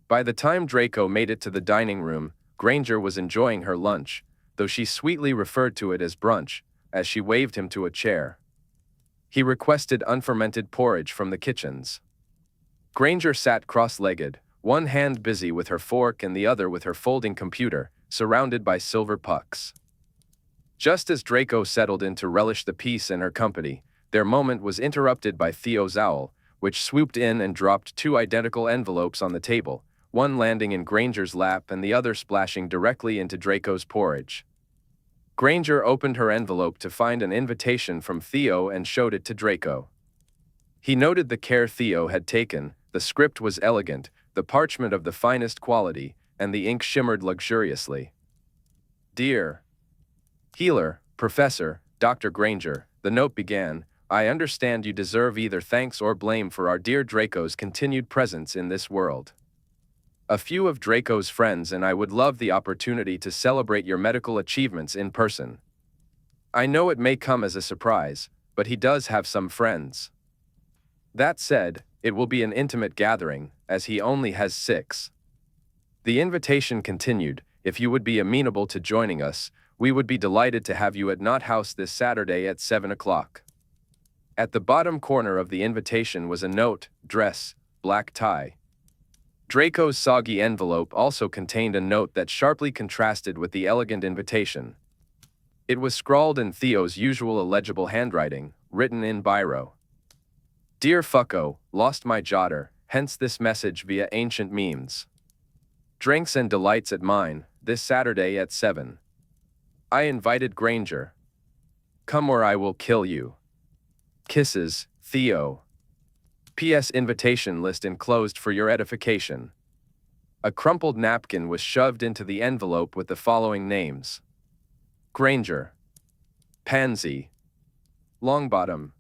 Speaker 1: By the time Draco made it to the dining room, Granger was enjoying her lunch, though she sweetly referred to it as brunch, as she waved him to a chair. He requested unfermented porridge from the kitchens. Granger sat cross-legged, one hand busy with her fork and the other with her folding computer, surrounded by silver pucks. Just as Draco settled in to relish the peace in her company, their moment was interrupted by Theo's owl, which swooped in and dropped two identical envelopes on the table, one landing in Granger's lap and the other splashing directly into Draco's porridge. Granger opened her envelope to find an invitation from Theo and showed it to Draco. He noted the care Theo had taken. The script was elegant, the parchment of the finest quality, and the ink shimmered luxuriously. "Dear Healer, Professor, Dr. Granger," the note began, "I understand you deserve either thanks or blame for our dear Draco's continued presence in this world. A few of Draco's friends and I would love the opportunity to celebrate your medical achievements in person. I know it may come as a surprise, but he does have some friends. That said, it will be an intimate gathering, as he only has 6. The invitation continued, if you would be amenable to joining us, we would be delighted to have you at Knott House this Saturday at 7 o'clock. At the bottom corner of the invitation was a note, dress, black tie. Draco's soggy envelope also contained a note that sharply contrasted with the elegant invitation. It was scrawled in Theo's usual illegible handwriting, written in biro. Dear Fucko, lost my jotter, hence this message via ancient memes. Drinks and delights at mine, this Saturday at 7. I invited Granger. Come or I will kill you. Kisses, Theo. P.S. Invitation list enclosed for your edification. A crumpled napkin was shoved into the envelope with the following names: Granger, Pansy, Longbottom,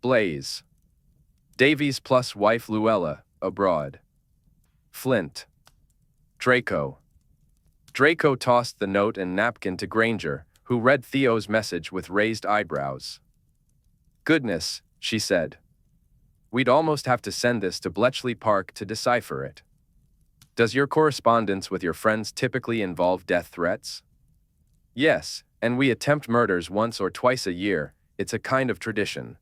Speaker 1: Blaze, Davies plus wife Luella, abroad, Flint, Draco. Draco tossed the note and napkin to Granger, who read Theo's message with raised eyebrows. Goodness, she said. We'd almost have to send this to Bletchley Park to decipher it. Does your correspondence with your friends typically involve death threats? Yes, and we attempt murders once or twice a year. It's a kind of tradition.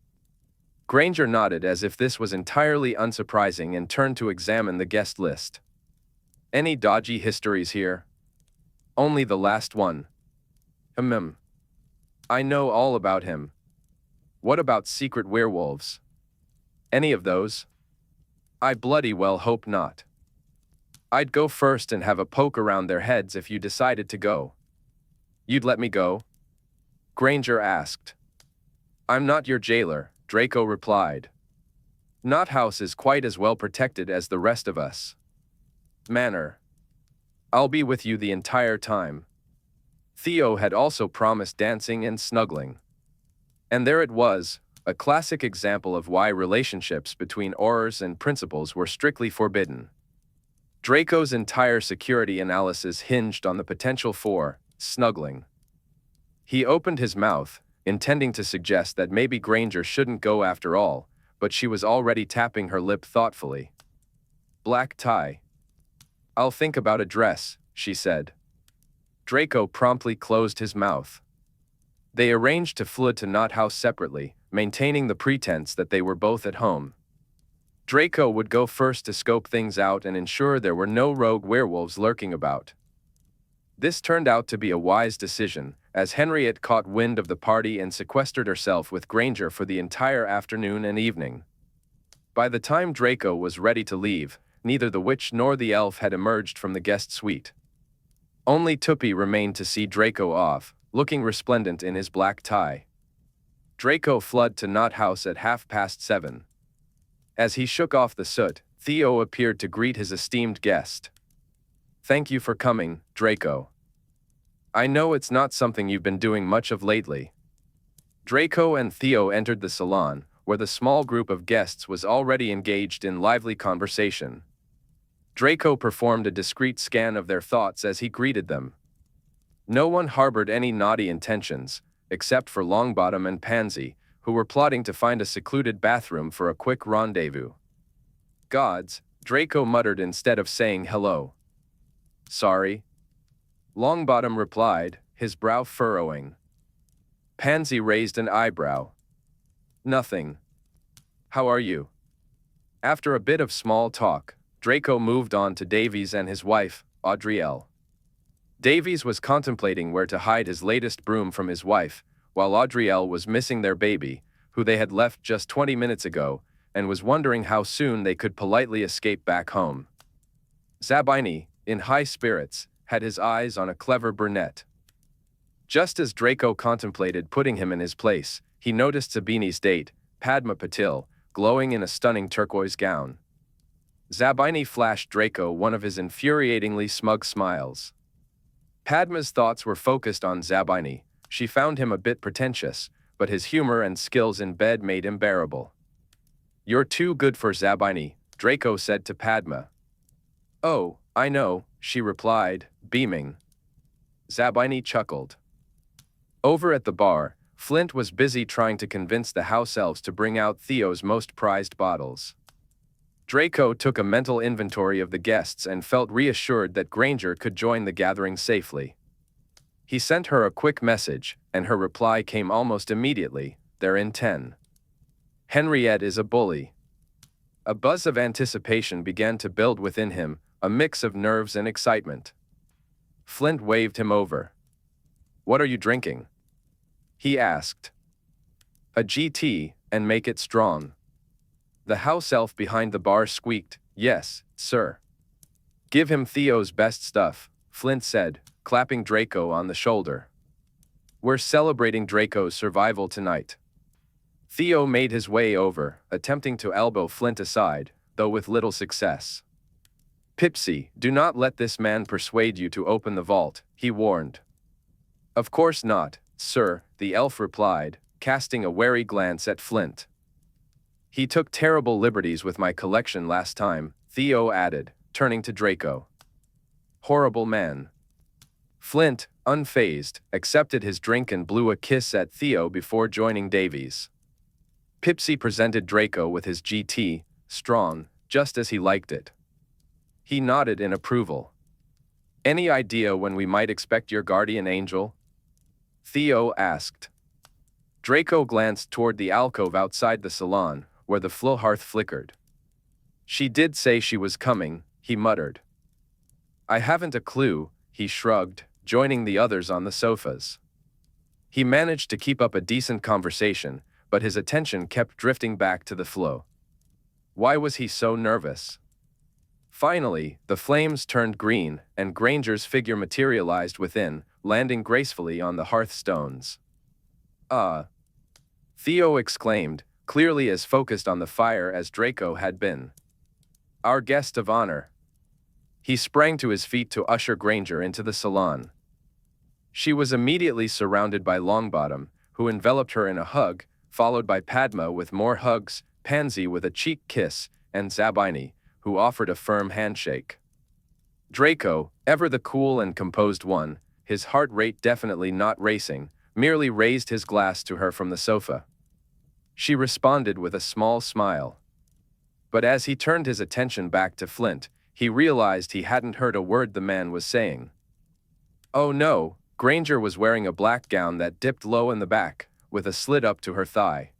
Speaker 1: Granger nodded as if this was entirely unsurprising and turned to examine the guest list. Any dodgy histories here? Only the last one. I know all about him. What about secret werewolves? Any of those? I bloody well hope not. I'd go first and have a poke around their heads if you decided to go. You'd let me go? Granger asked. I'm not your jailer, Draco replied. Knot House is quite as well protected as the rest of us. Manor. I'll be with you the entire time. Theo had also promised dancing and snuggling. And there it was, a classic example of why relationships between Aurors and principals were strictly forbidden. Draco's entire security analysis hinged on the potential for snuggling. He opened his mouth, intending to suggest that maybe Granger shouldn't go after all, but she was already tapping her lip thoughtfully. Black tie. I'll think about a dress, she said. Draco promptly closed his mouth. They arranged to flee to Knot House separately, maintaining the pretense that they were both at home. Draco would go first to scope things out and ensure there were no rogue werewolves lurking about. This turned out to be a wise decision, as Henriette caught wind of the party and sequestered herself with Granger for the entire afternoon and evening. By the time Draco was ready to leave, neither the witch nor the elf had emerged from the guest suite. Only Tuppy remained to see Draco off, looking resplendent in his black tie. Draco fled to Knot House at 7:30. As he shook off the soot, Theo appeared to greet his esteemed guest. Thank you for coming, Draco. I know it's not something you've been doing much of lately. Draco and Theo entered the salon, where the small group of guests was already engaged in lively conversation. Draco performed a discreet scan of their thoughts as he greeted them. No one harbored any naughty intentions, except for Longbottom and Pansy, who were plotting to find a secluded bathroom for a quick rendezvous. Gods, Draco muttered instead of saying hello. Sorry. Longbottom replied, his brow furrowing. Pansy raised an eyebrow. Nothing. How are you? After a bit of small talk, Draco moved on to Davies and his wife, Audrielle. Davies was contemplating where to hide his latest broom from his wife, while Audrielle was missing their baby, who they had left just 20 minutes ago, and was wondering how soon they could politely escape back home. Zabini, in high spirits, had his eyes on a clever brunette. Just as Draco contemplated putting him in his place, he noticed Zabini's date, Padma Patil, glowing in a stunning turquoise gown. Zabini flashed Draco one of his infuriatingly smug smiles. Padma's thoughts were focused on Zabini. She found him a bit pretentious, but his humor and skills in bed made him bearable. You're too good for Zabini, Draco said to Padma. Oh, I know, she replied, beaming. Zabini chuckled. Over at the bar, Flint was busy trying to convince the house elves to bring out Theo's most prized bottles. Draco took a mental inventory of the guests and felt reassured that Granger could join the gathering safely. He sent her a quick message, and her reply came almost immediately, they're in 10. Henriette is a bully. A buzz of anticipation began to build within him, a mix of nerves and excitement. Flint waved him over. What are you drinking? He asked. A GT, and make it strong. The house elf behind the bar squeaked, "Yes, sir." "Give him Theo's best stuff," Flint said, clapping Draco on the shoulder. "We're celebrating Draco's survival tonight." Theo made his way over, attempting to elbow Flint aside, though with little success. "Pipsy, do not let this man persuade you to open the vault," he warned. "Of course not, sir," the elf replied, casting a wary glance at Flint. "He took terrible liberties with my collection last time," Theo added, turning to Draco. "Horrible man." Flint, unfazed, accepted his drink and blew a kiss at Theo before joining Davies. Pipsy presented Draco with his GT, strong, just as he liked it. He nodded in approval. "Any idea when we might expect your guardian angel?" Theo asked. Draco glanced toward the alcove outside the salon, where the flow hearth flickered. "She did say she was coming," he muttered. "I haven't a clue," he shrugged, joining the others on the sofas. He managed to keep up a decent conversation, but his attention kept drifting back to the flow. Why was he so nervous? Finally, the flames turned green, and Granger's figure materialized within, landing gracefully on the hearthstones. Theo exclaimed, clearly as focused on the fire as Draco had been. "Our guest of honor." He sprang to his feet to usher Granger into the salon. She was immediately surrounded by Longbottom, who enveloped her in a hug, followed by Padma with more hugs, Pansy with a cheek kiss, and Zabini, who offered a firm handshake. Draco, ever the cool and composed one, his heart rate definitely not racing, merely raised his glass to her from the sofa. She responded with a small smile. But as he turned his attention back to Flint, he realized he hadn't heard a word the man was saying. Oh no, Granger was wearing a black gown that dipped low in the back, with a slit up to her thigh.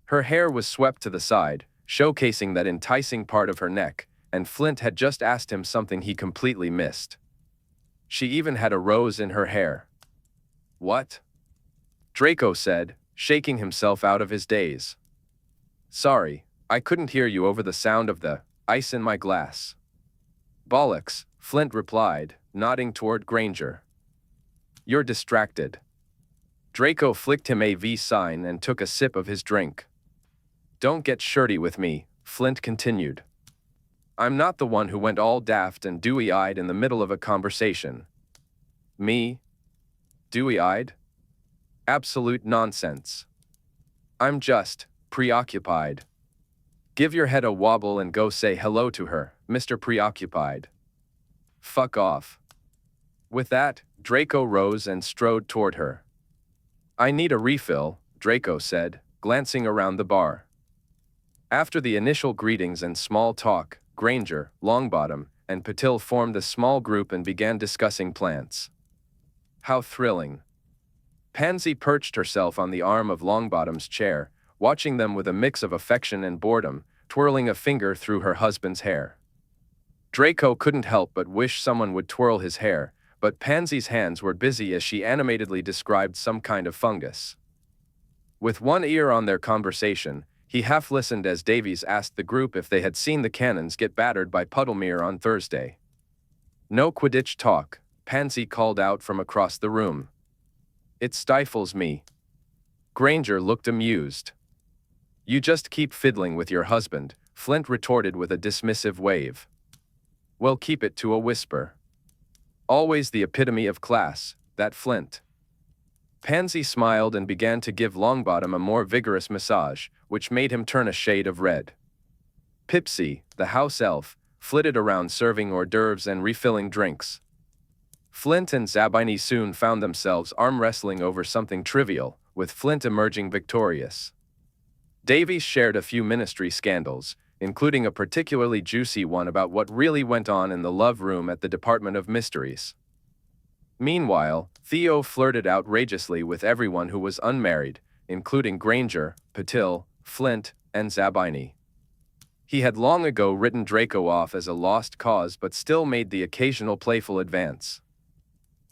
Speaker 1: Her hair was swept to the side, showcasing that enticing part of her neck, and Flint had just asked him something he completely missed. She even had a rose in her hair. "What?" Draco said, shaking himself out of his daze. "Sorry, I couldn't hear you over the sound of the ice in my glass." "Bollocks," Flint replied, nodding toward Granger. "You're distracted." Draco flicked him a V sign and took a sip of his drink. "Don't get shirty with me," Flint continued. "I'm not the one who went all daft and dewy-eyed in the middle of a conversation." "Me? Dewy-eyed? Absolute nonsense. I'm just preoccupied. Give your head a wobble and go say hello to her, Mr. Preoccupied." "Fuck off." With that, Draco rose and strode toward her. "I need a refill," Draco said, glancing around the bar. After the initial greetings and small talk, Granger, Longbottom, and Patil formed a small group and began discussing plants. How thrilling. Pansy perched herself on the arm of Longbottom's chair, watching them with a mix of affection and boredom, twirling a finger through her husband's hair. Draco couldn't help but wish someone would twirl his hair, but Pansy's hands were busy as she animatedly described some kind of fungus. With one ear on their conversation, he half listened as Davies asked the group if they had seen the cannons get battered by Puddlemere on Thursday. "No Quidditch talk," Pansy called out from across the room. "It stifles me." Granger looked amused. "You just keep fiddling with your husband," Flint retorted with a dismissive wave. "Well, keep it to a whisper." Always the epitome of class, that Flint. Pansy smiled and began to give Longbottom a more vigorous massage, which made him turn a shade of red. Pipsy, the house elf, flitted around serving hors d'oeuvres and refilling drinks. Flint and Zabini soon found themselves arm-wrestling over something trivial, with Flint emerging victorious. Davies shared a few ministry scandals, including a particularly juicy one about what really went on in the love room at the Department of Mysteries. Meanwhile, Theo flirted outrageously with everyone who was unmarried, including Granger, Patil, Flint, and Zabini. He had long ago written Draco off as a lost cause but still made the occasional playful advance.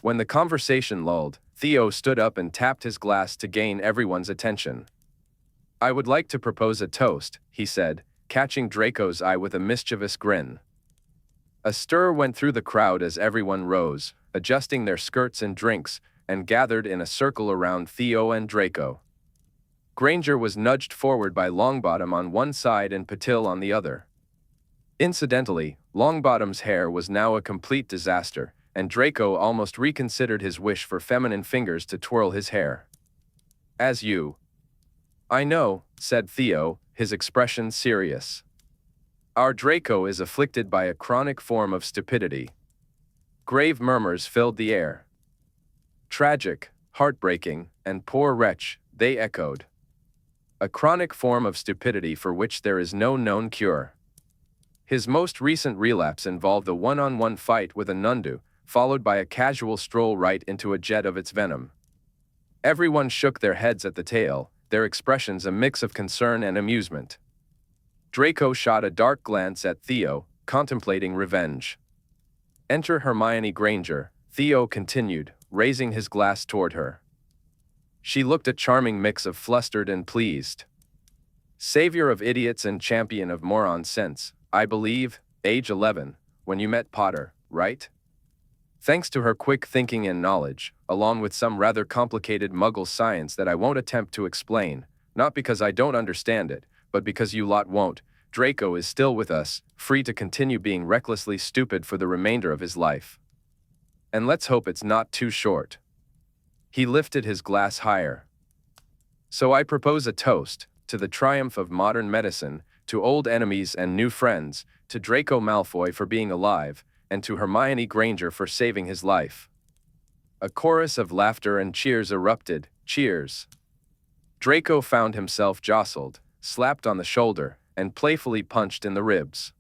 Speaker 1: When the conversation lulled, Theo stood up and tapped his glass to gain everyone's attention. I would like to propose a toast, he said, catching Draco's eye with a mischievous grin. A stir went through the crowd as everyone rose, adjusting their skirts and drinks, and gathered in a circle around Theo and Draco. Granger was nudged forward by Longbottom on one side and Patil on the other. Incidentally, Longbottom's hair was now a complete disaster, and Draco almost reconsidered his wish for feminine fingers to twirl his hair. As you. I know, said Theo, his expression serious. Our Draco is afflicted by a chronic form of stupidity. Grave murmurs filled the air. Tragic, heartbreaking, and poor wretch, they echoed. A chronic form of stupidity for which there is no known cure. His most recent relapse involved a one-on-one fight with a Nundu, followed by a casual stroll right into a jet of its venom. Everyone shook their heads at the tale, their expressions a mix of concern and amusement. Draco shot a dark glance at Theo, contemplating revenge. Enter Hermione Granger, Theo continued, raising his glass toward her. She looked a charming mix of flustered and pleased. Savior of idiots and champion of moron sense, I believe, age 11, when you met Potter, right? Thanks to her quick thinking and knowledge, along with some rather complicated Muggle science that I won't attempt to explain, not because I don't understand it, but because you lot won't, Draco is still with us, free to continue being recklessly stupid for the remainder of his life. And let's hope it's not too short. He lifted his glass higher. So I propose a toast, to the triumph of modern medicine, to old enemies and new friends, to Draco Malfoy for being alive, and to Hermione Granger for saving his life. A chorus of laughter and cheers erupted, cheers. Draco found himself jostled, slapped on the shoulder, and playfully punched in the ribs.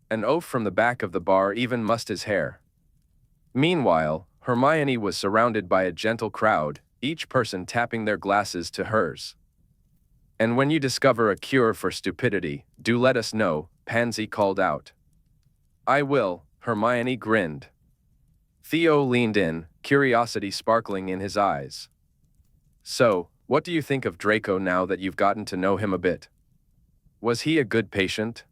Speaker 1: An oath from the back of the bar even mussed his hair. Meanwhile, Hermione was surrounded by a gentle crowd, each person tapping their glasses to hers. And when you discover a cure for stupidity, do let us know, Pansy called out. I will, Hermione grinned. Theo leaned in, curiosity sparkling in his eyes. So, what do you think of Draco now that you've gotten to know him a bit? Was he a good patient?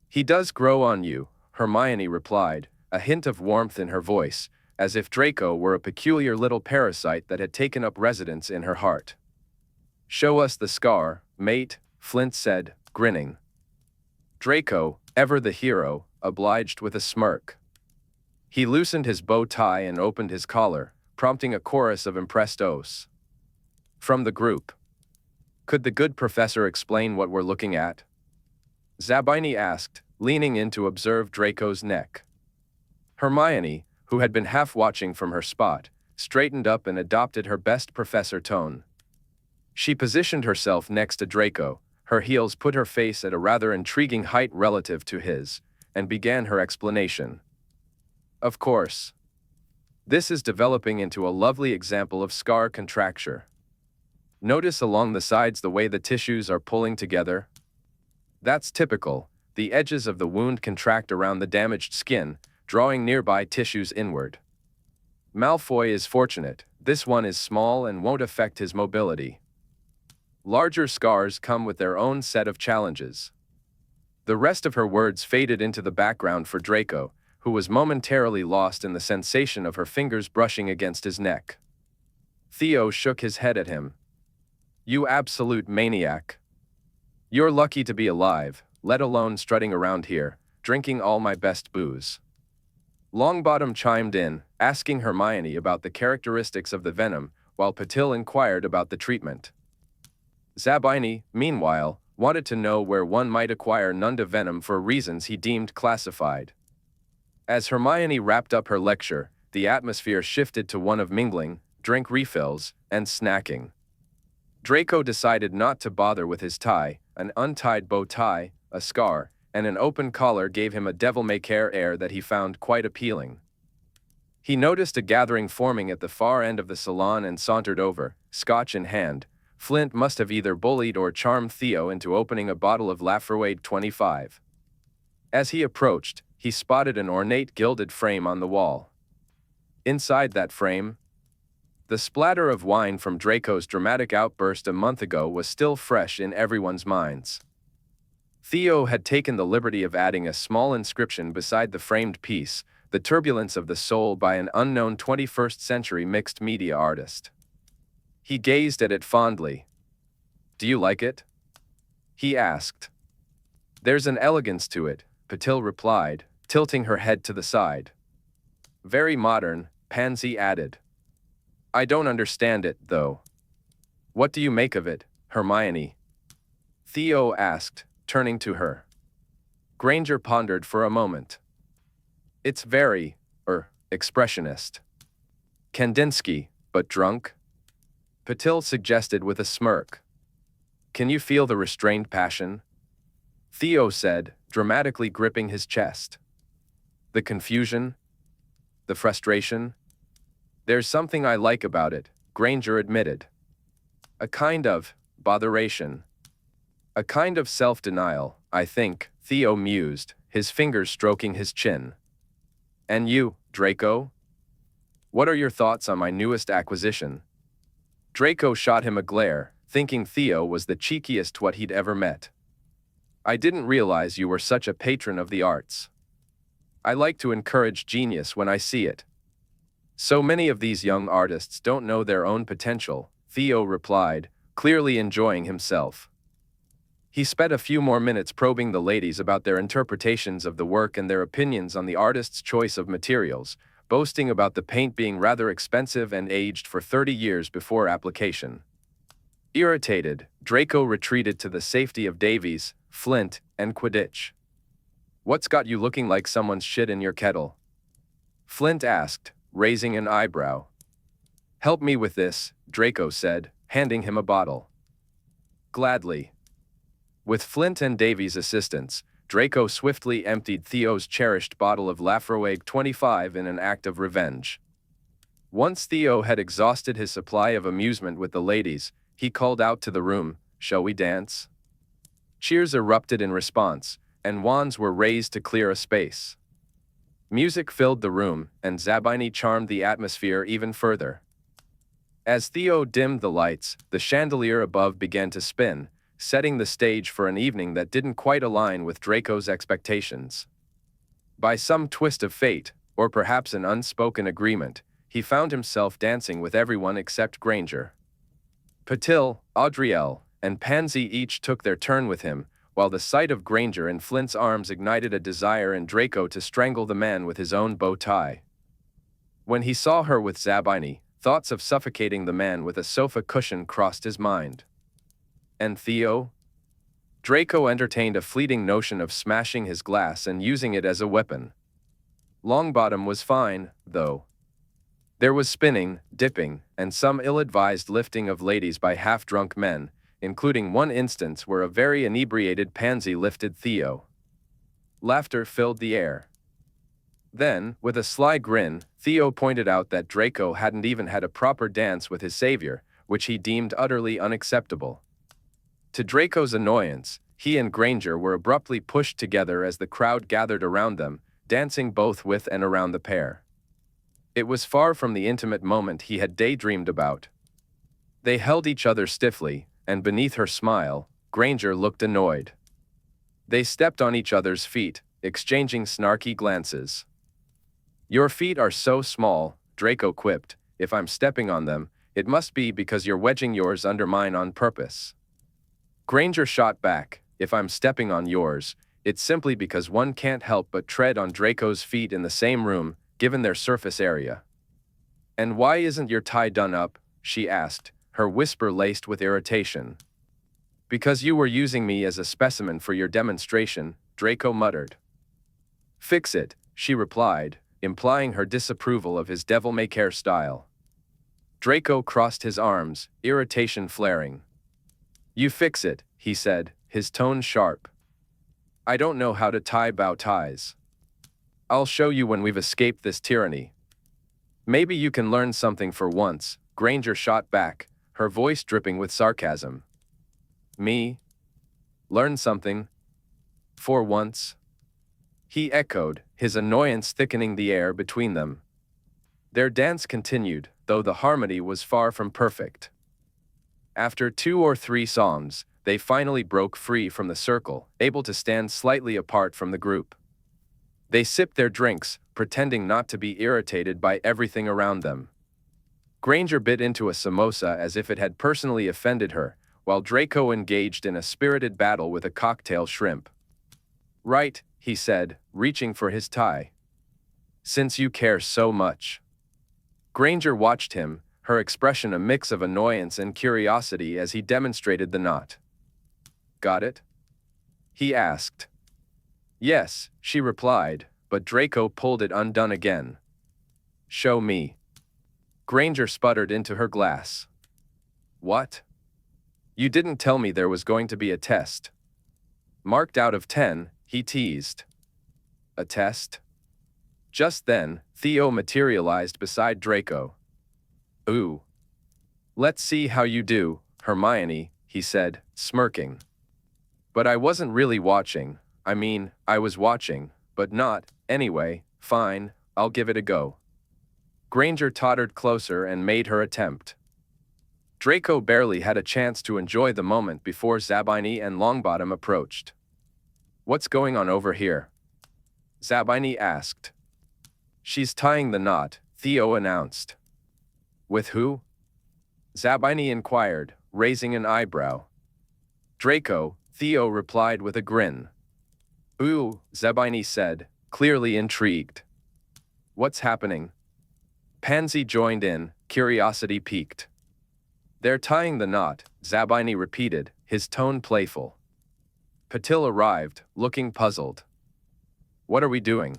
Speaker 1: He does grow on you, Hermione replied, a hint of warmth in her voice, as if Draco were a peculiar little parasite that had taken up residence in her heart. Show us the scar, mate, Flint said, grinning. Draco, ever the hero, obliged with a smirk. He loosened his bow tie and opened his collar, prompting a chorus of impressed oaths. From the group. Could the good professor explain what we're looking at? Zabini asked, leaning in to observe Draco's neck. Hermione, who had been half watching from her spot, straightened up and adopted her best professor tone. She positioned herself next to Draco, her heels put her face at a rather intriguing height relative to his, and began her explanation. Of course. This is developing into a lovely example of scar contracture. Notice along the sides the way the tissues are pulling together? That's typical. The edges of the wound contract around the damaged skin, drawing nearby tissues inward. Malfoy is fortunate, this one is small and won't affect his mobility. Larger scars come with their own set of challenges. The rest of her words faded into the background for Draco, who was momentarily lost in the sensation of her fingers brushing against his neck. Theo shook his head at him. You absolute maniac. You're lucky to be alive, let alone strutting around here, drinking all my best booze. Longbottom chimed in, asking Hermione about the characteristics of the venom, while Patil inquired about the treatment. Zabini, meanwhile, wanted to know where one might acquire Nunda venom for reasons he deemed classified. As Hermione wrapped up her lecture, the atmosphere shifted to one of mingling, drink refills, and snacking. Draco decided not to bother with his tie, an untied bow tie, a scar, and an open collar gave him a devil-may-care air that he found quite appealing. He noticed a gathering forming at the far end of the salon and sauntered over, scotch in hand. Flint must have either bullied or charmed Theo into opening a bottle of Lafroig 25. As he approached, he spotted an ornate gilded frame on the wall. Inside that frame, The splatter of wine from Draco's dramatic outburst a month ago was still fresh in everyone's minds. Theo had taken the liberty of adding a small inscription beside the framed piece, "The Turbulence of the Soul" by an unknown 21st-century mixed media artist. He gazed at it fondly. "Do you like it?" he asked. "There's an elegance to it," Patil replied, tilting her head to the side. "Very modern," Pansy added. "I don't understand it, though." "What do you make of it, Hermione?" Theo asked, turning to her. Granger pondered for a moment. "It's very, expressionist. Kandinsky, but drunk?" Patil suggested with a smirk. "Can you feel the restrained passion?" Theo said, dramatically gripping his chest. "The confusion? The frustration? There's something I like about it," Granger admitted. "A kind of botheration. A kind of self-denial, I think," Theo mused, his fingers stroking his chin. "And you, Draco? What are your thoughts on my newest acquisition?" Draco shot him a glare, thinking Theo was the cheekiest what he'd ever met. "I didn't realize you were such a patron of the arts. I like to encourage genius when I see it. So many of these young artists don't know their own potential," Theo replied, clearly enjoying himself. He spent a few more minutes probing the ladies about their interpretations of the work and their opinions on the artist's choice of materials, boasting about the paint being rather expensive and aged for 30 years before application. Irritated, Draco retreated to the safety of Davies, Flint, and Quidditch. "What's got you looking like someone's shit in your kettle?" Flint asked, raising an eyebrow. "Help me with this," Draco said, handing him a bottle. "Gladly." With Flint and Davies' assistance, Draco swiftly emptied Theo's cherished bottle of Lafroig 25 in an act of revenge. Once Theo had exhausted his supply of amusement with the ladies, he called out to the room, "Shall we dance?" Cheers erupted in response, and wands were raised to clear a space. Music filled the room, and Zabini charmed the atmosphere even further. As Theo dimmed the lights, the chandelier above began to spin, setting the stage for an evening that didn't quite align with Draco's expectations. By some twist of fate, or perhaps an unspoken agreement, he found himself dancing with everyone except Granger. Patil, Audrielle, and Pansy each took their turn with him, while the sight of Granger in Flint's arms ignited a desire in Draco to strangle the man with his own bow tie. When he saw her with Zabini, thoughts of suffocating the man with a sofa cushion crossed his mind. And Theo? Draco entertained a fleeting notion of smashing his glass and using it as a weapon. Longbottom was fine, though. There was spinning, dipping, and some ill-advised lifting of ladies by half-drunk men, including one instance where a very inebriated Pansy lifted Theo. Laughter filled the air. Then, with a sly grin, Theo pointed out that Draco hadn't even had a proper dance with his savior, which he deemed utterly unacceptable. To Draco's annoyance, he and Granger were abruptly pushed together as the crowd gathered around them, dancing both with and around the pair. It was far from the intimate moment he had daydreamed about. They held each other stiffly, and beneath her smile, Granger looked annoyed. They stepped on each other's feet, exchanging snarky glances. "Your feet are so small," Draco quipped. "If I'm stepping on them, it must be because you're wedging yours under mine on purpose." Granger shot back, "If I'm stepping on yours, it's simply because one can't help but tread on Draco's feet in the same room, given their surface area." "And why isn't your tie done up?" she asked, her whisper laced with irritation. "Because you were using me as a specimen for your demonstration," Draco muttered. "Fix it," she replied, implying her disapproval of his devil-may-care style. Draco crossed his arms, irritation flaring. "You fix it," he said, his tone sharp. "I don't know how to tie bow ties. I'll show you when we've escaped this tyranny." "Maybe you can learn something for once," Granger shot back, her voice dripping with sarcasm. "Me? Learn something? For once?" he echoed, his annoyance thickening the air between them. Their dance continued, though the harmony was far from perfect. After 2 or 3 songs, they finally broke free from the circle, able to stand slightly apart from the group. They sipped their drinks, pretending not to be irritated by everything around them. Granger bit into a samosa as if it had personally offended her, while Draco engaged in a spirited battle with a cocktail shrimp. "Right," he said, reaching for his tie. "Since you care so much." Granger watched him, her expression a mix of annoyance and curiosity as he demonstrated the knot. "Got it?" he asked. "Yes," she replied, but Draco pulled it undone again. "Show me." Granger sputtered into her glass. "What? You didn't tell me there was going to be a test." "Marked out of 10, he teased. "A test?" Just then, Theo materialized beside Draco. "Ooh. Let's see how you do, Hermione," he said, smirking. "But I wasn't really watching. I mean, I was watching, but not, anyway, fine, I'll give it a go." Granger tottered closer and made her attempt. Draco barely had a chance to enjoy the moment before Zabini and Longbottom approached. "What's going on over here?" Zabini asked. "She's tying the knot," Theo announced. "With who?" Zabini inquired, raising an eyebrow. "Draco," Theo replied with a grin. "Ooh," Zabini said, clearly intrigued. "What's happening?" Pansy joined in, curiosity piqued. "They're tying the knot," Zabini repeated, his tone playful. Patil arrived, looking puzzled. "What are we doing?"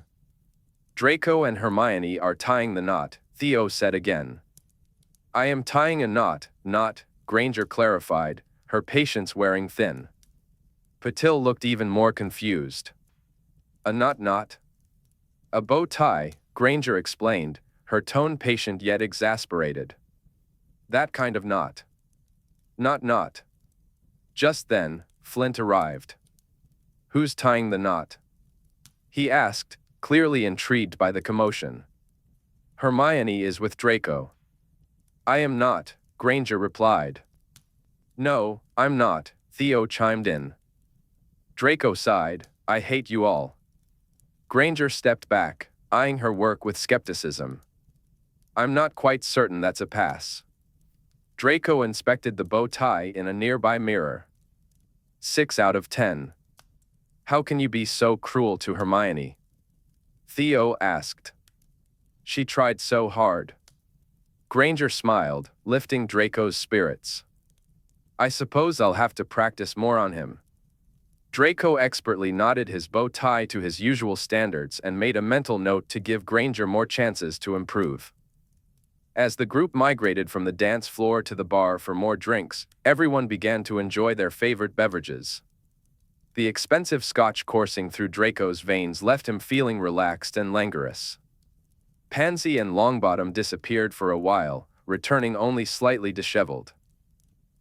Speaker 1: "Draco and Hermione are tying the knot," Theo said again. "I am tying a knot, Granger clarified, her patience wearing thin. Patil looked even more confused. "A knot?" "A bow tie," Granger explained, her tone patient yet exasperated. "That kind of knot." Not. Just then, Flint arrived. "Who's tying the knot?" he asked, clearly intrigued by the commotion. "Hermione is with Draco." "I am not," Granger replied. "No, I'm not," Theo chimed in. Draco sighed, "I hate you all." Granger stepped back, eyeing her work with skepticism. "I'm not quite certain that's a pass." Draco inspected the bow tie in a nearby mirror. 6 out of 10. "How can you be so cruel to Hermione?" Theo asked. "She tried so hard." Granger smiled, lifting Draco's spirits. "I suppose I'll have to practice more on him." Draco expertly knotted his bow tie to his usual standards and made a mental note to give Granger more chances to improve. As the group migrated from the dance floor to the bar for more drinks, everyone began to enjoy their favorite beverages. The expensive scotch coursing through Draco's veins left him feeling relaxed and languorous. Pansy and Longbottom disappeared for a while, returning only slightly disheveled.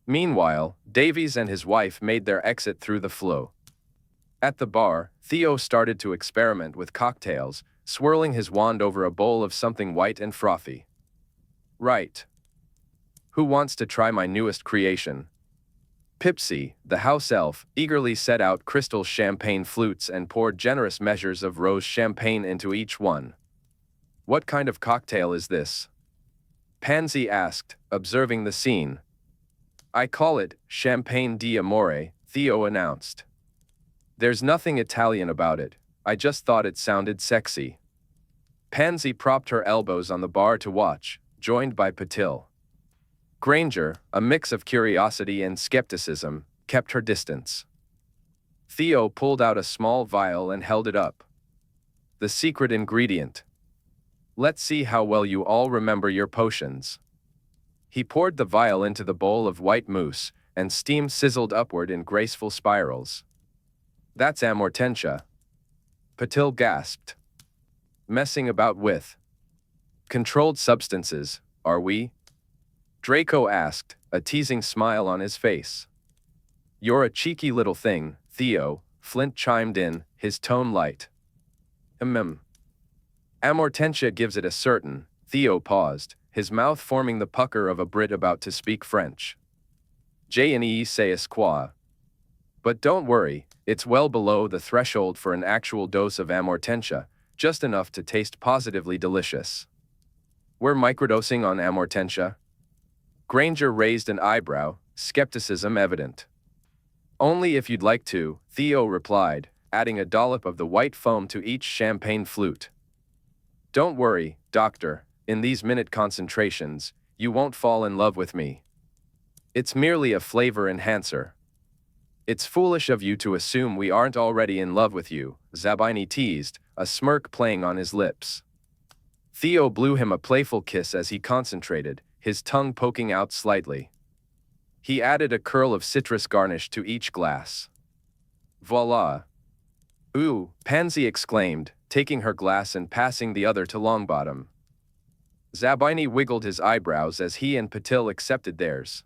Speaker 1: Meanwhile, Davies and his wife made their exit through the flow. At the bar, Theo started to experiment with cocktails, swirling his wand over a bowl of something white and frothy. "Right. Who wants to try my newest creation?" Pipsy, the house elf, eagerly set out crystal champagne flutes and poured generous measures of rose champagne into each one. "What kind of cocktail is this?" Pansy asked, observing the scene. "I call it Champagne d'Amore," Theo announced. "There's nothing Italian about it, I just thought it sounded sexy." Pansy propped her elbows on the bar to watch, joined by Patil. Granger, a mix of curiosity and skepticism, kept her distance. Theo pulled out a small vial and held it up. "The secret ingredient. Let's see how well you all remember your potions." He poured the vial into the bowl of white mousse, and steam sizzled upward in graceful spirals. "That's amortentia." Patil gasped. "Messing about with controlled substances, are we?" Draco asked, a teasing smile on his face. "You're a cheeky little thing, Theo," Flint chimed in, his tone light. Amortentia gives it a certain," Theo paused, his mouth forming the pucker of a Brit about to speak French. J&E sais quoi? But don't worry, it's well below the threshold for an actual dose of amortentia, just enough to taste positively delicious. We're microdosing on amortentia? Granger raised an eyebrow, skepticism evident. Only if you'd like to, Theo replied, adding a dollop of the white foam to each champagne flute. Don't worry, doctor, in these minute concentrations, you won't fall in love with me. It's merely a flavor enhancer. It's foolish of you to assume we aren't already in love with you, Zabini teased, a smirk playing on his lips. Theo blew him a playful kiss as he concentrated, his tongue poking out slightly. He added a curl of citrus garnish to each glass. Voila! Ooh, Pansy exclaimed, taking her glass and passing the other to Longbottom. Zabini wiggled his eyebrows as he and Patil accepted theirs.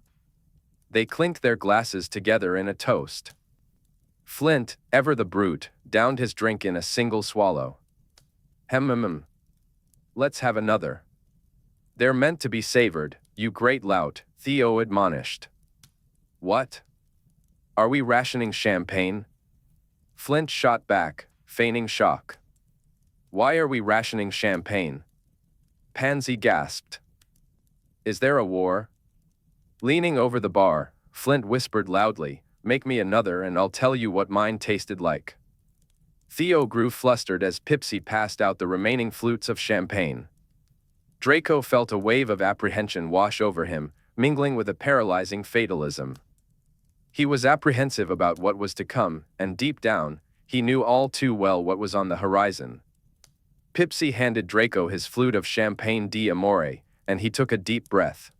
Speaker 1: They clinked their glasses together in a toast. Flint, ever the brute, downed his drink in a single swallow. Let's have another. They're meant to be savored, you great lout, Theo admonished. What? Are we rationing champagne? Flint shot back, feigning shock. Why are we rationing champagne? Pansy gasped. Is there a war? Leaning over the bar, Flint whispered loudly, make me another and I'll tell you what mine tasted like. Theo grew flustered as Pipsy passed out the remaining flutes of champagne. Draco felt a wave of apprehension wash over him, mingling with a paralyzing fatalism. He was apprehensive about what was to come, and deep down, he knew all too well what was on the horizon. Pipsy handed Draco his flute of champagne d'amore, and he took a deep breath.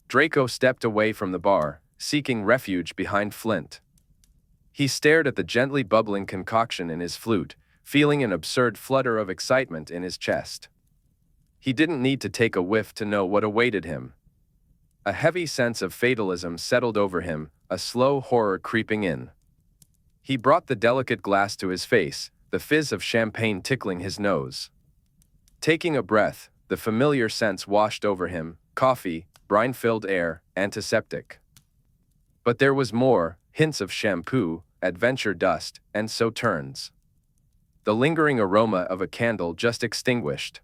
Speaker 1: Draco stepped away from the bar, seeking refuge behind Flint. He stared at the gently bubbling concoction in his flute, feeling an absurd flutter of excitement in his chest. He didn't need to take a whiff to know what awaited him. A heavy sense of fatalism settled over him, a slow horror creeping in. He brought the delicate glass to his face, the fizz of champagne tickling his nose. Taking a breath, the familiar scents washed over him, coffee, brine-filled air, antiseptic. But there was more, hints of shampoo, adventure dust, and sauternes. The lingering aroma of a candle just extinguished.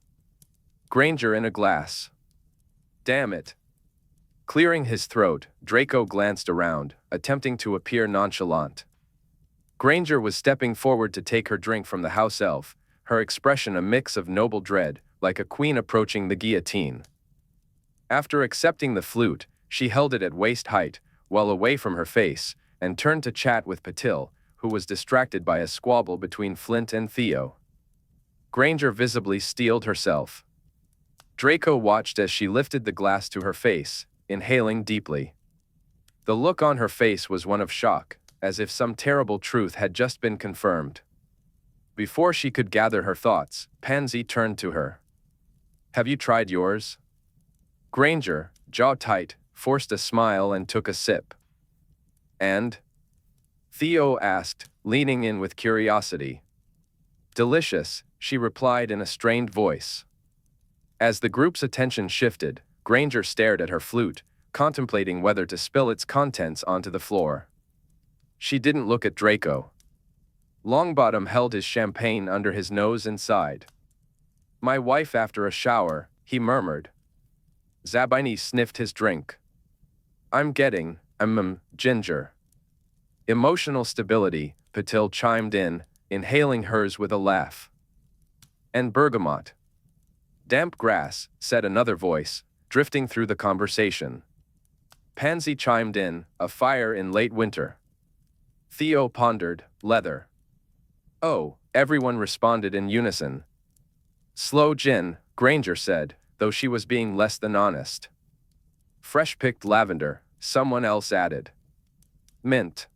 Speaker 1: Granger in a glass. Damn it. Clearing his throat, Draco glanced around, attempting to appear nonchalant. Granger was stepping forward to take her drink from the house elf, her expression a mix of noble dread, like a queen approaching the guillotine. After accepting the flute, she held it at waist height, well away from her face, and turned to chat with Patil, who was distracted by a squabble between Flint and Theo. Granger visibly steeled herself. Draco watched as she lifted the glass to her face, inhaling deeply. The look on her face was one of shock, as if some terrible truth had just been confirmed. Before she could gather her thoughts, Pansy turned to her. Have you tried yours? Granger, jaw tight, forced a smile and took a sip. And? Theo asked, leaning in with curiosity. Delicious, she replied in a strained voice. As the group's attention shifted, Granger stared at her flute, contemplating whether to spill its contents onto the floor. She didn't look at Draco. Longbottom held his champagne under his nose and sighed. My wife after a shower, he murmured. Zabini sniffed his drink. I'm getting, ginger. Emotional stability, Patil chimed in, inhaling hers with a laugh. And bergamot. Damp grass, said another voice, drifting through the conversation. Pansy chimed in, a fire in late winter. Theo pondered, leather. Oh, everyone responded in unison. Slow gin, Granger said, though she was being less than honest. Fresh-picked lavender, someone else added. Mint.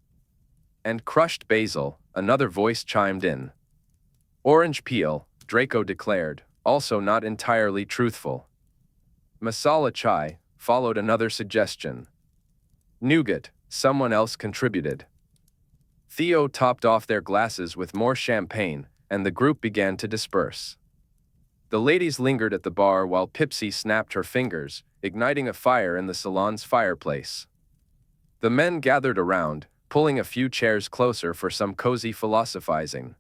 Speaker 1: And crushed basil, another voice chimed in. Orange peel, Draco declared, also not entirely truthful. Masala chai, followed another suggestion. Nougat, someone else contributed. Theo topped off their glasses with more champagne, and the group began to disperse. The ladies lingered at the bar while Pipsy snapped her fingers, igniting a fire in the salon's fireplace. The men gathered around, pulling a few chairs closer for some cozy philosophizing.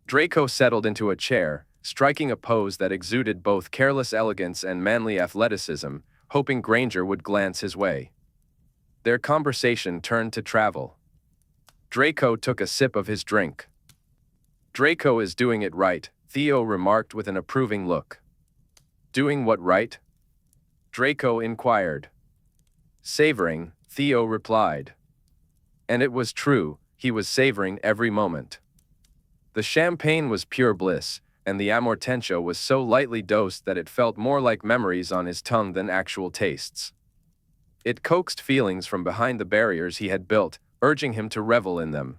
Speaker 1: Draco settled into a chair, striking a pose that exuded both careless elegance and manly athleticism, hoping Granger would glance his way. Their conversation turned to travel. Draco took a sip of his drink. "Draco is doing it right," Theo remarked with an approving look. "Doing what right?" Draco inquired. "Savoring," Theo replied. And it was true, he was savoring every moment. The champagne was pure bliss, and the amortentia was so lightly dosed that it felt more like memories on his tongue than actual tastes. It coaxed feelings from behind the barriers he had built, urging him to revel in them.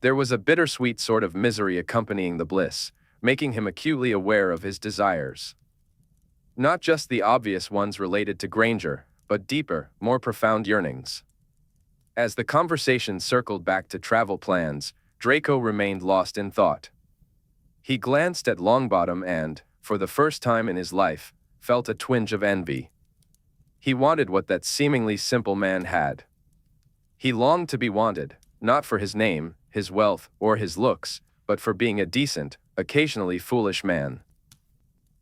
Speaker 1: There was a bittersweet sort of misery accompanying the bliss, making him acutely aware of his desires. Not just the obvious ones related to Granger, but deeper, more profound yearnings. As the conversation circled back to travel plans, Draco remained lost in thought. He glanced at Longbottom and, for the first time in his life, felt a twinge of envy. He wanted what that seemingly simple man had. He longed to be wanted, not for his name, his wealth, or his looks, but for being a decent, occasionally foolish man.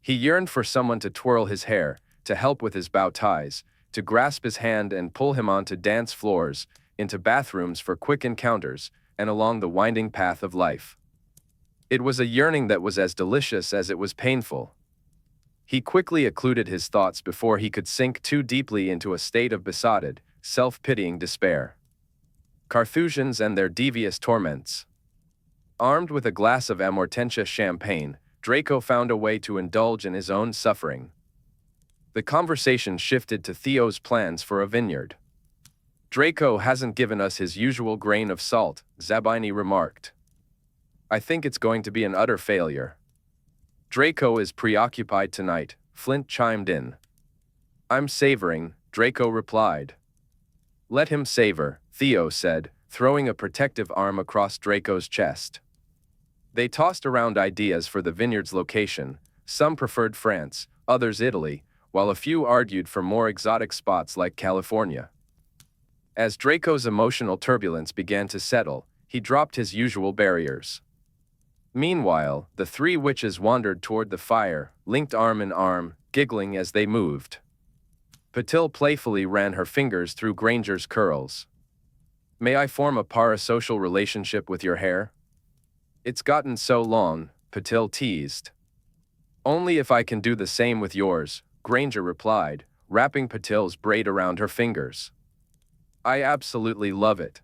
Speaker 1: He yearned for someone to twirl his hair, to help with his bow ties, to grasp his hand and pull him onto dance floors, into bathrooms for quick encounters, and along the winding path of life. It was a yearning that was as delicious as it was painful. He quickly occluded his thoughts before he could sink too deeply into a state of besotted, self-pitying despair. Carthusians and their devious torments. Armed with a glass of amortentia champagne, Draco found a way to indulge in his own suffering. The conversation shifted to Theo's plans for a vineyard. "Draco hasn't given us his usual grain of salt," Zabini remarked. "I think it's going to be an utter failure." "Draco is preoccupied tonight," Flint chimed in. "I'm savoring," Draco replied. "Let him savor," Theo said, throwing a protective arm across Draco's chest. They tossed around ideas for the vineyard's location. Some preferred France, others Italy, while a few argued for more exotic spots like California. As Draco's emotional turbulence began to settle, he dropped his usual barriers. Meanwhile, the three witches wandered toward the fire, linked arm in arm, giggling as they moved. Patil playfully ran her fingers through Granger's curls. "May I form a parasocial relationship with your hair?" "It's gotten so long," Patil teased. "Only if I can do the same with yours," Granger replied, wrapping Patil's braid around her fingers. "I absolutely love it."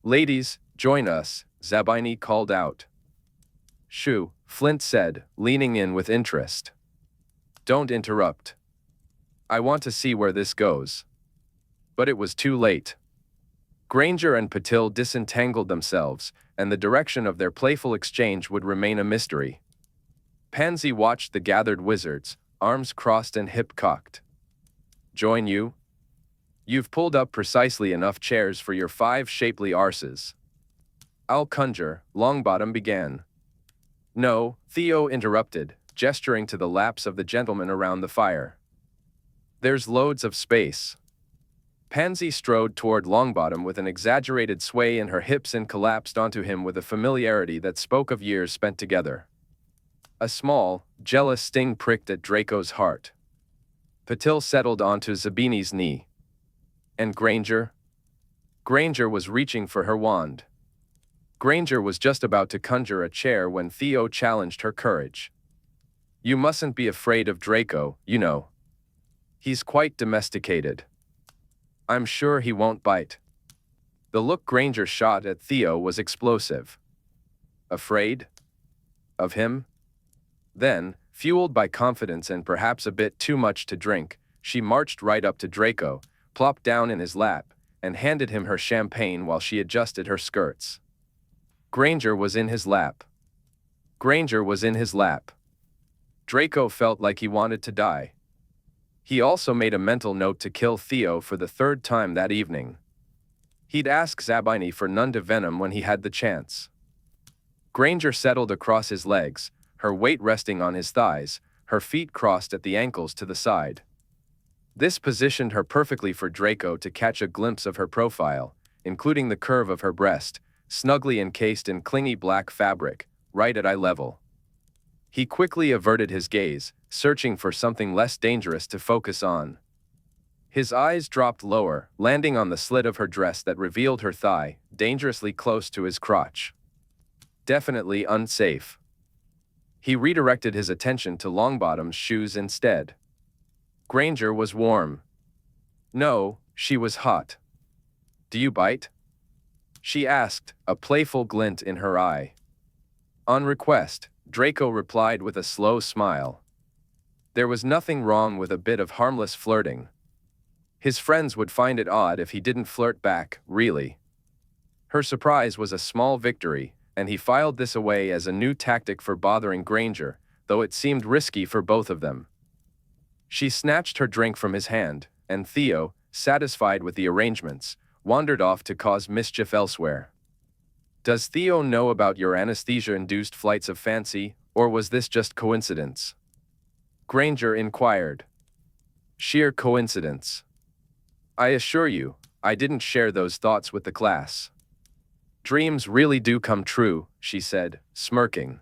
Speaker 1: "Ladies, join us," Zabini called out. "Shoo," Flint said, leaning in with interest. "Don't interrupt. I want to see where this goes." But it was too late. Granger and Patil disentangled themselves, and the direction of their playful exchange would remain a mystery. Pansy watched the gathered wizards, arms crossed and hip cocked. "Join you? You've pulled up precisely enough chairs for your 5 shapely arses." "I'll conjure," Longbottom began. "No," Theo interrupted, gesturing to the laps of the gentlemen around the fire. "There's loads of space." Pansy strode toward Longbottom with an exaggerated sway in her hips and collapsed onto him with a familiarity that spoke of years spent together. A small, jealous sting pricked at Draco's heart. Patil settled onto Zabini's knee. And Granger? Granger was reaching for her wand. Granger was just about to conjure a chair when Theo challenged her courage. "You mustn't be afraid of Draco, you know. He's quite domesticated. I'm sure he won't bite." The look Granger shot at Theo was explosive. Afraid? Of him? Then, fueled by confidence and perhaps a bit too much to drink, she marched right up to Draco, plopped down in his lap, and handed him her champagne while she adjusted her skirts. Granger was in his lap. Granger was in his lap. Draco felt like he wanted to die. He also made a mental note to kill Theo for the 3rd time that evening. He'd ask Zabini for none to venom when he had the chance. Granger settled across his legs, her weight resting on his thighs, her feet crossed at the ankles to the side. This positioned her perfectly for Draco to catch a glimpse of her profile, including the curve of her breast, snugly encased in clingy black fabric, right at eye level. He quickly averted his gaze, searching for something less dangerous to focus on. His eyes dropped lower, landing on the slit of her dress that revealed her thigh, dangerously close to his crotch. Definitely unsafe. He redirected his attention to Longbottom's shoes instead. Granger was warm. No, she was hot. Do you bite? She asked, a playful glint in her eye. On request, Draco replied with a slow smile. There was nothing wrong with a bit of harmless flirting. His friends would find it odd if he didn't flirt back, really. Her surprise was a small victory, and he filed this away as a new tactic for bothering Granger, though it seemed risky for both of them. She snatched her drink from his hand, and Theo, satisfied with the arrangements, wandered off to cause mischief elsewhere. Does Theo know about your anesthesia-induced flights of fancy, or was this just coincidence? Granger inquired. Sheer coincidence. I assure you, I didn't share those thoughts with the class. Dreams really do come true, she said, smirking.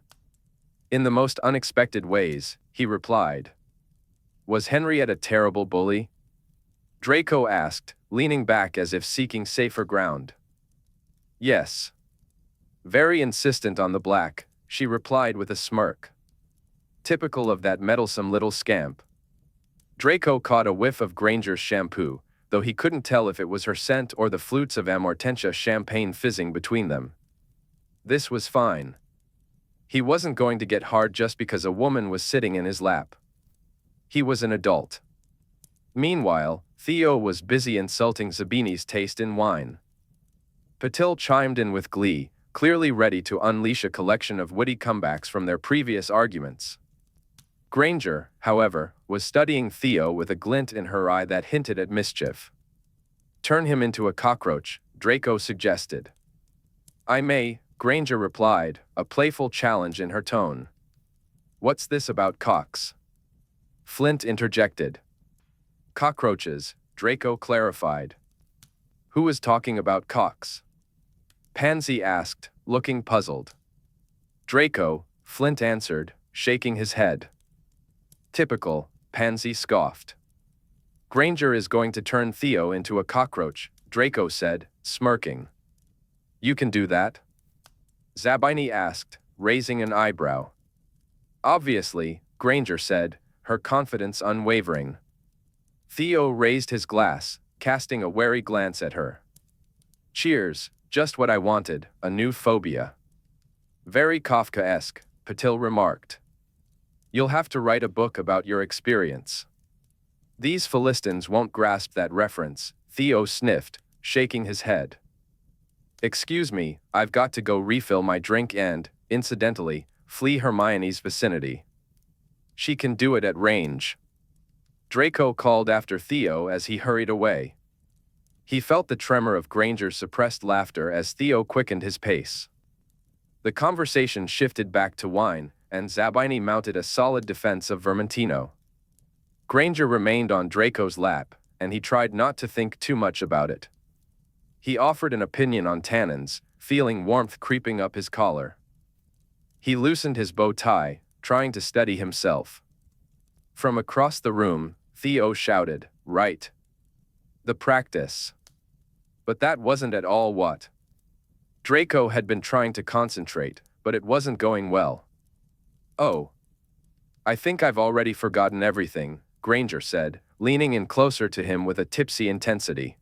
Speaker 1: In the most unexpected ways, he replied. Was Henriette a terrible bully? Draco asked, leaning back as if seeking safer ground. Yes. Very insistent on the black, she replied with a smirk. Typical of that meddlesome little scamp. Draco caught a whiff of Granger's shampoo, though he couldn't tell if it was her scent or the flutes of Amortentia champagne fizzing between them. This was fine. He wasn't going to get hard just because a woman was sitting in his lap. He was an adult. Meanwhile, Theo was busy insulting Zabini's taste in wine. Patil chimed in with glee, clearly ready to unleash a collection of witty comebacks from their previous arguments. Granger, however, was studying Theo with a glint in her eye that hinted at mischief. Turn him into a cockroach, Draco suggested. I may, Granger replied, a playful challenge in her tone. What's this about cocks? Flint interjected. Cockroaches, Draco clarified. Who is talking about cocks? Pansy asked, looking puzzled. Draco, Flint answered, shaking his head. Typical, Pansy scoffed. Granger is going to turn Theo into a cockroach, Draco said, smirking. You can do that? Zabini asked, raising an eyebrow. Obviously, Granger said, her confidence unwavering. Theo raised his glass, casting a wary glance at her. Cheers, just what I wanted, a new phobia. Very Kafkaesque, Patil remarked. You'll have to write a book about your experience. These Philistines won't grasp that reference, Theo sniffed, shaking his head. Excuse me, I've got to go refill my drink and, incidentally, flee Hermione's vicinity. She can do it at range. Draco called after Theo as he hurried away. He felt the tremor of Granger's suppressed laughter as Theo quickened his pace. The conversation shifted back to wine, and Zabini mounted a solid defense of Vermentino. Granger remained on Draco's lap, and he tried not to think too much about it. He offered an opinion on tannins, feeling warmth creeping up his collar. He loosened his bow tie, trying to steady himself. From across the room, Theo shouted, right. The practice. But that wasn't at all what. Draco had been trying to concentrate, but it wasn't going well. Oh. I think I've already forgotten everything, Granger said, leaning in closer to him with a tipsy intensity.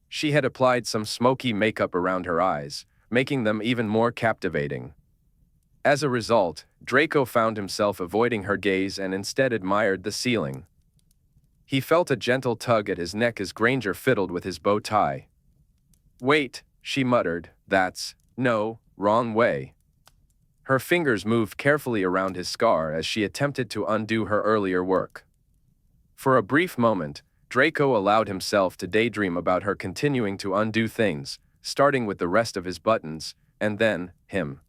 Speaker 1: She had applied some smoky makeup around her eyes, making them even more captivating. As a result, Draco found himself avoiding her gaze and instead admired the ceiling. He felt a gentle tug at his neck as Granger fiddled with his bow tie. Wait, she muttered, no, wrong way. Her fingers moved carefully around his scar as she attempted to undo her earlier work. For a brief moment, Draco allowed himself to daydream about her continuing to undo things, starting with the rest of his buttons, and then, him.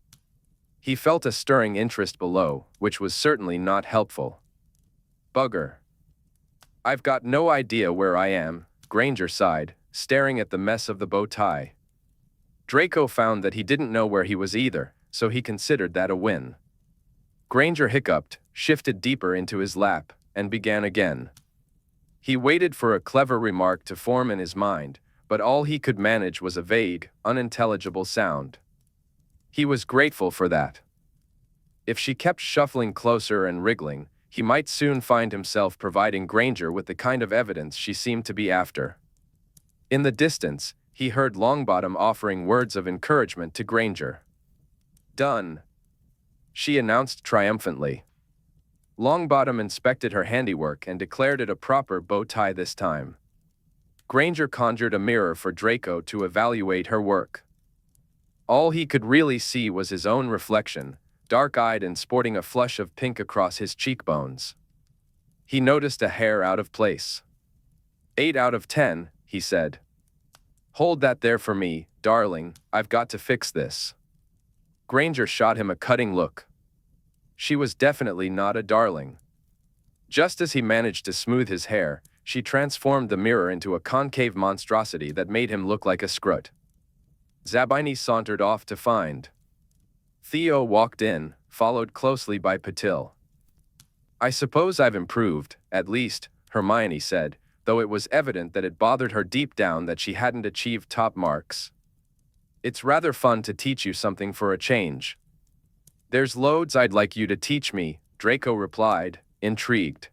Speaker 1: He felt a stirring interest below, which was certainly not helpful. Bugger. I've got no idea where I am, Granger sighed, staring at the mess of the bow tie. Draco found that he didn't know where he was either, so he considered that a win. Granger hiccuped, shifted deeper into his lap, and began again. He waited for a clever remark to form in his mind, but all he could manage was a vague, unintelligible sound. He was grateful for that. If she kept shuffling closer and wriggling, he might soon find himself providing Granger with the kind of evidence she seemed to be after. In the distance, he heard Longbottom offering words of encouragement to Granger. "Done," she announced triumphantly. Longbottom inspected her handiwork and declared it a proper bow tie this time. Granger conjured a mirror for Draco to evaluate her work. All he could really see was his own reflection, dark-eyed and sporting a flush of pink across his cheekbones. He noticed a hair out of place. 8 out of 10, he said. "Hold that there for me, darling, I've got to fix this." Granger shot him a cutting look. She was definitely not a darling. Just as he managed to smooth his hair, she transformed the mirror into a concave monstrosity that made him look like a scrut. Zabini sauntered off to find. Theo walked in, followed closely by Patil. "I suppose I've improved, at least," Hermione said, though it was evident that it bothered her deep down that she hadn't achieved top marks. "It's rather fun to teach you something for a change." "There's loads I'd like you to teach me," Draco replied, intrigued.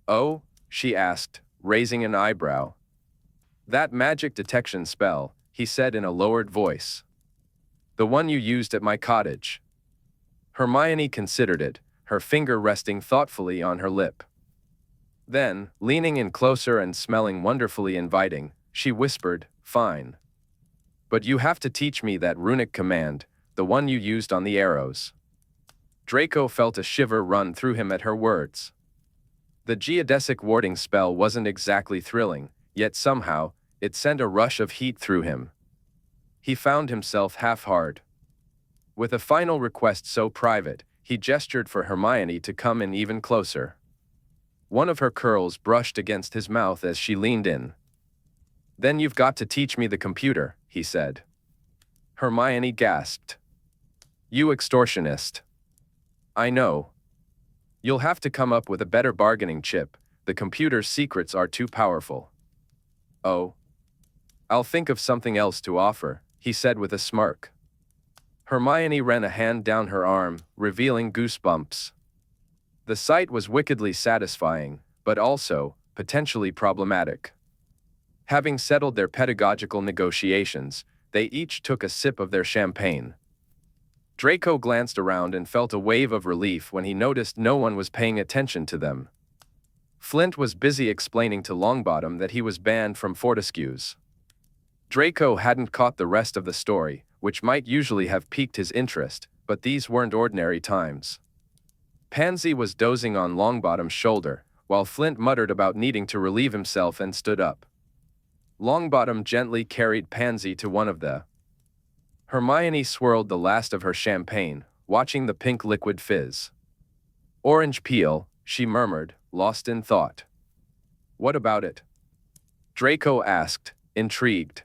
Speaker 1: "Oh?" she asked, raising an eyebrow. "That magic detection spell," he said in a lowered voice. "The one you used at my cottage." Hermione considered it, her finger resting thoughtfully on her lip. Then, leaning in closer and smelling wonderfully inviting, she whispered, "Fine. But you have to teach me that runic command, the one you used on the arrows." Draco felt a shiver run through him at her words. The geodesic warding spell wasn't exactly thrilling, yet somehow, it sent a rush of heat through him. He found himself half-hard. With a final request so private, he gestured for Hermione to come in even closer. One of her curls brushed against his mouth as she leaned in. "Then you've got to teach me the computer," he said. Hermione gasped. "You extortionist." "I know. You'll have to come up with a better bargaining chip. The computer's secrets are too powerful." "Oh. I'll think of something else to offer," he said with a smirk. Hermione ran a hand down her arm, revealing goosebumps. The sight was wickedly satisfying, but also, potentially problematic. Having settled their pedagogical negotiations, they each took a sip of their champagne. Draco glanced around and felt a wave of relief when he noticed no one was paying attention to them. Flint was busy explaining to Longbottom that he was banned from Fortescue's. Draco hadn't caught the rest of the story, which might usually have piqued his interest, but these weren't ordinary times. Pansy was dozing on Longbottom's shoulder, while Flint muttered about needing to relieve himself and stood up. Longbottom gently carried Pansy to one of the. Hermione swirled the last of her champagne, watching the pink liquid fizz. "Orange peel," she murmured, lost in thought. "What about it?" Draco asked, intrigued.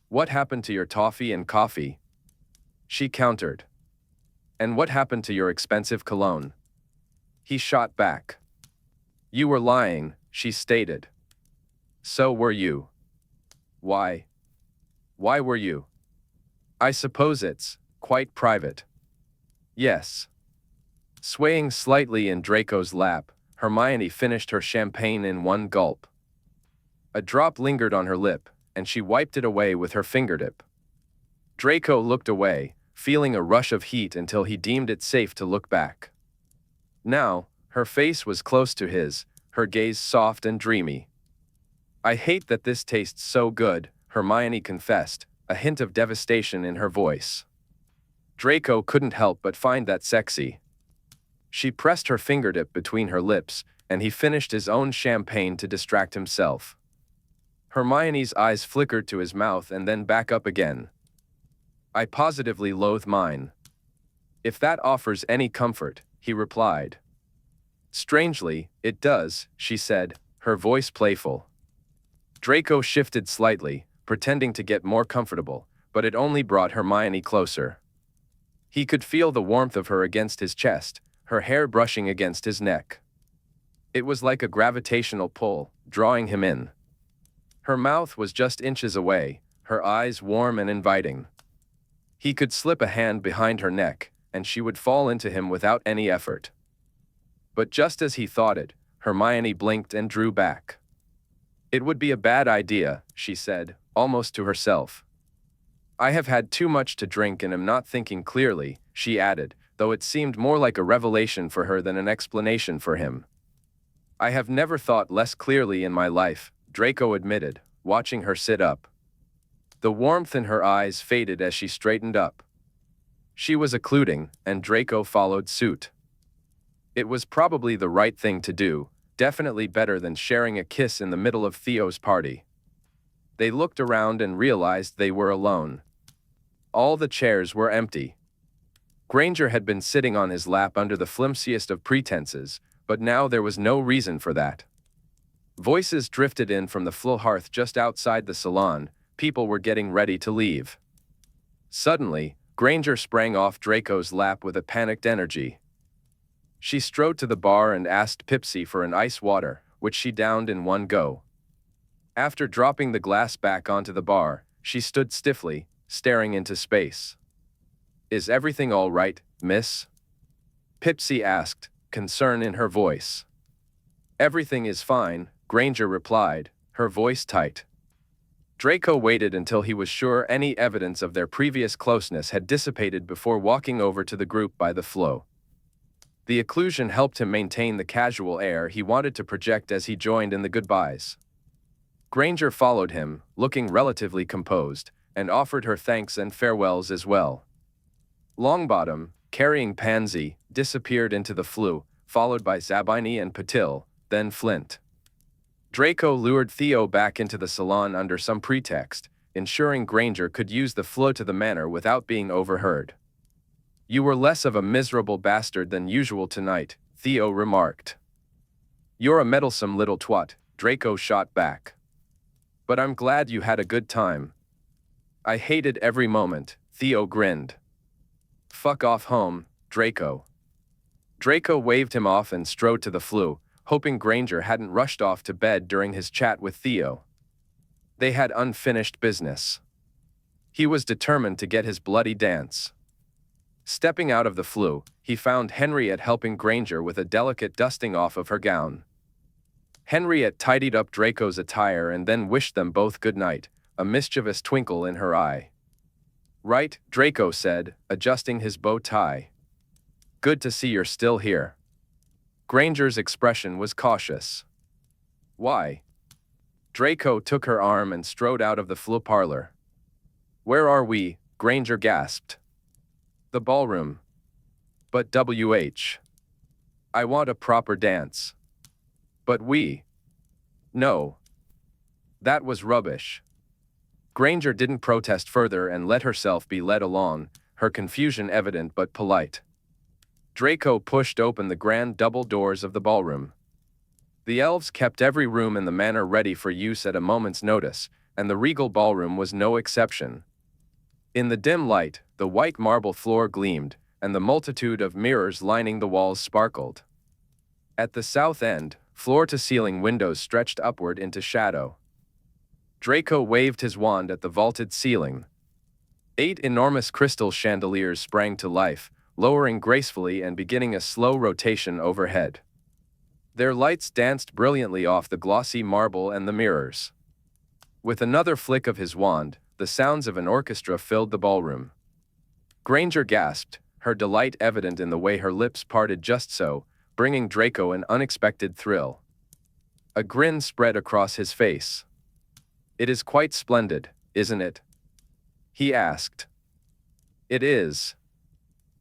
Speaker 1: "What happened to your toffee and coffee?" She countered. "And what happened to your expensive cologne?" He shot back. "You were lying," she stated. "So were you." "Why? Why were you?" "I suppose it's quite private." "Yes." Swaying slightly in Draco's lap, Hermione finished her champagne in one gulp. A drop lingered on her lip, and she wiped it away with her fingertip. Draco looked away, feeling a rush of heat until he deemed it safe to look back. Now, her face was close to his, her gaze soft and dreamy. "I hate that this tastes so good," Hermione confessed, a hint of devastation in her voice. Draco couldn't help but find that sexy. She pressed her fingertip between her lips, and he finished his own champagne to distract himself. Hermione's eyes flickered to his mouth and then back up again. "I positively loathe mine." If that offers any comfort, he replied. Strangely, it does, she said, her voice playful. Draco shifted slightly, pretending to get more comfortable, but it only brought Hermione closer. He could feel the warmth of her against his chest, her hair brushing against his neck. It was like a gravitational pull, drawing him in. Her mouth was just inches away, her eyes warm and inviting. He could slip a hand behind her neck, and she would fall into him without any effort. But just as he thought it, Hermione blinked and drew back. It would be a bad idea, she said, almost to herself. I have had too much to drink and am not thinking clearly, she added, though it seemed more like a revelation for her than an explanation for him. I have never thought less clearly in my life, Draco admitted, watching her sit up. The warmth in her eyes faded as she straightened up. She was occluding, and Draco followed suit. It was probably the right thing to do, definitely better than sharing a kiss in the middle of Theo's party. They looked around and realized they were alone. All the chairs were empty. Granger had been sitting on his lap under the flimsiest of pretenses, but now there was no reason for that. Voices drifted in from the full hearth just outside the salon. People were getting ready to leave. Suddenly, Granger sprang off Draco's lap with a panicked energy. She strode to the bar and asked Pipsy for an ice water, which she downed in one go. After dropping the glass back onto the bar, she stood stiffly, staring into space. Is everything all right, miss? Pipsy asked, concern in her voice. Everything is fine, Granger replied, her voice tight. Draco waited until he was sure any evidence of their previous closeness had dissipated before walking over to the group by the flow. The occlusion helped him maintain the casual air he wanted to project as he joined in the goodbyes. Granger followed him, looking relatively composed, and offered her thanks and farewells as well. Longbottom, carrying Pansy, disappeared into the flue, followed by Zabini and Patil, then Flint. Draco lured Theo back into the salon under some pretext, ensuring Granger could use the flow to the manor without being overheard. You were less of a miserable bastard than usual tonight, Theo remarked. You're a meddlesome little twat, Draco shot back. But I'm glad you had a good time. I hated every moment, Theo grinned. Fuck off home, Draco. Draco waved him off and strode to the flue, hoping Granger hadn't rushed off to bed during his chat with Theo. They had unfinished business. He was determined to get his bloody dance. Stepping out of the flue, he found Henriette helping Granger with a delicate dusting off of her gown. Henriette tidied up Draco's attire and then wished them both good night, a mischievous twinkle in her eye. Right, Draco said, adjusting his bow tie. Good to see you're still here. Granger's expression was cautious. Why? Draco took her arm and strode out of the flue parlor. Where are we? Granger gasped. The ballroom. But WH. I want a proper dance. But we. No. That was rubbish. Granger didn't protest further and let herself be led along, her confusion evident but polite. Draco pushed open the grand double doors of the ballroom. The elves kept every room in the manor ready for use at a moment's notice, and the regal ballroom was no exception. In the dim light, the white marble floor gleamed, and the multitude of mirrors lining the walls sparkled. At the south end, floor-to-ceiling windows stretched upward into shadow. Draco waved his wand at the vaulted ceiling. 8 enormous crystal chandeliers sprang to life, lowering gracefully and beginning a slow rotation overhead. Their lights danced brilliantly off the glossy marble and the mirrors. With another flick of his wand, the sounds of an orchestra filled the ballroom. Granger gasped, her delight evident in the way her lips parted just so, bringing Draco an unexpected thrill. A grin spread across his face. It is quite splendid, isn't it? He asked. It is.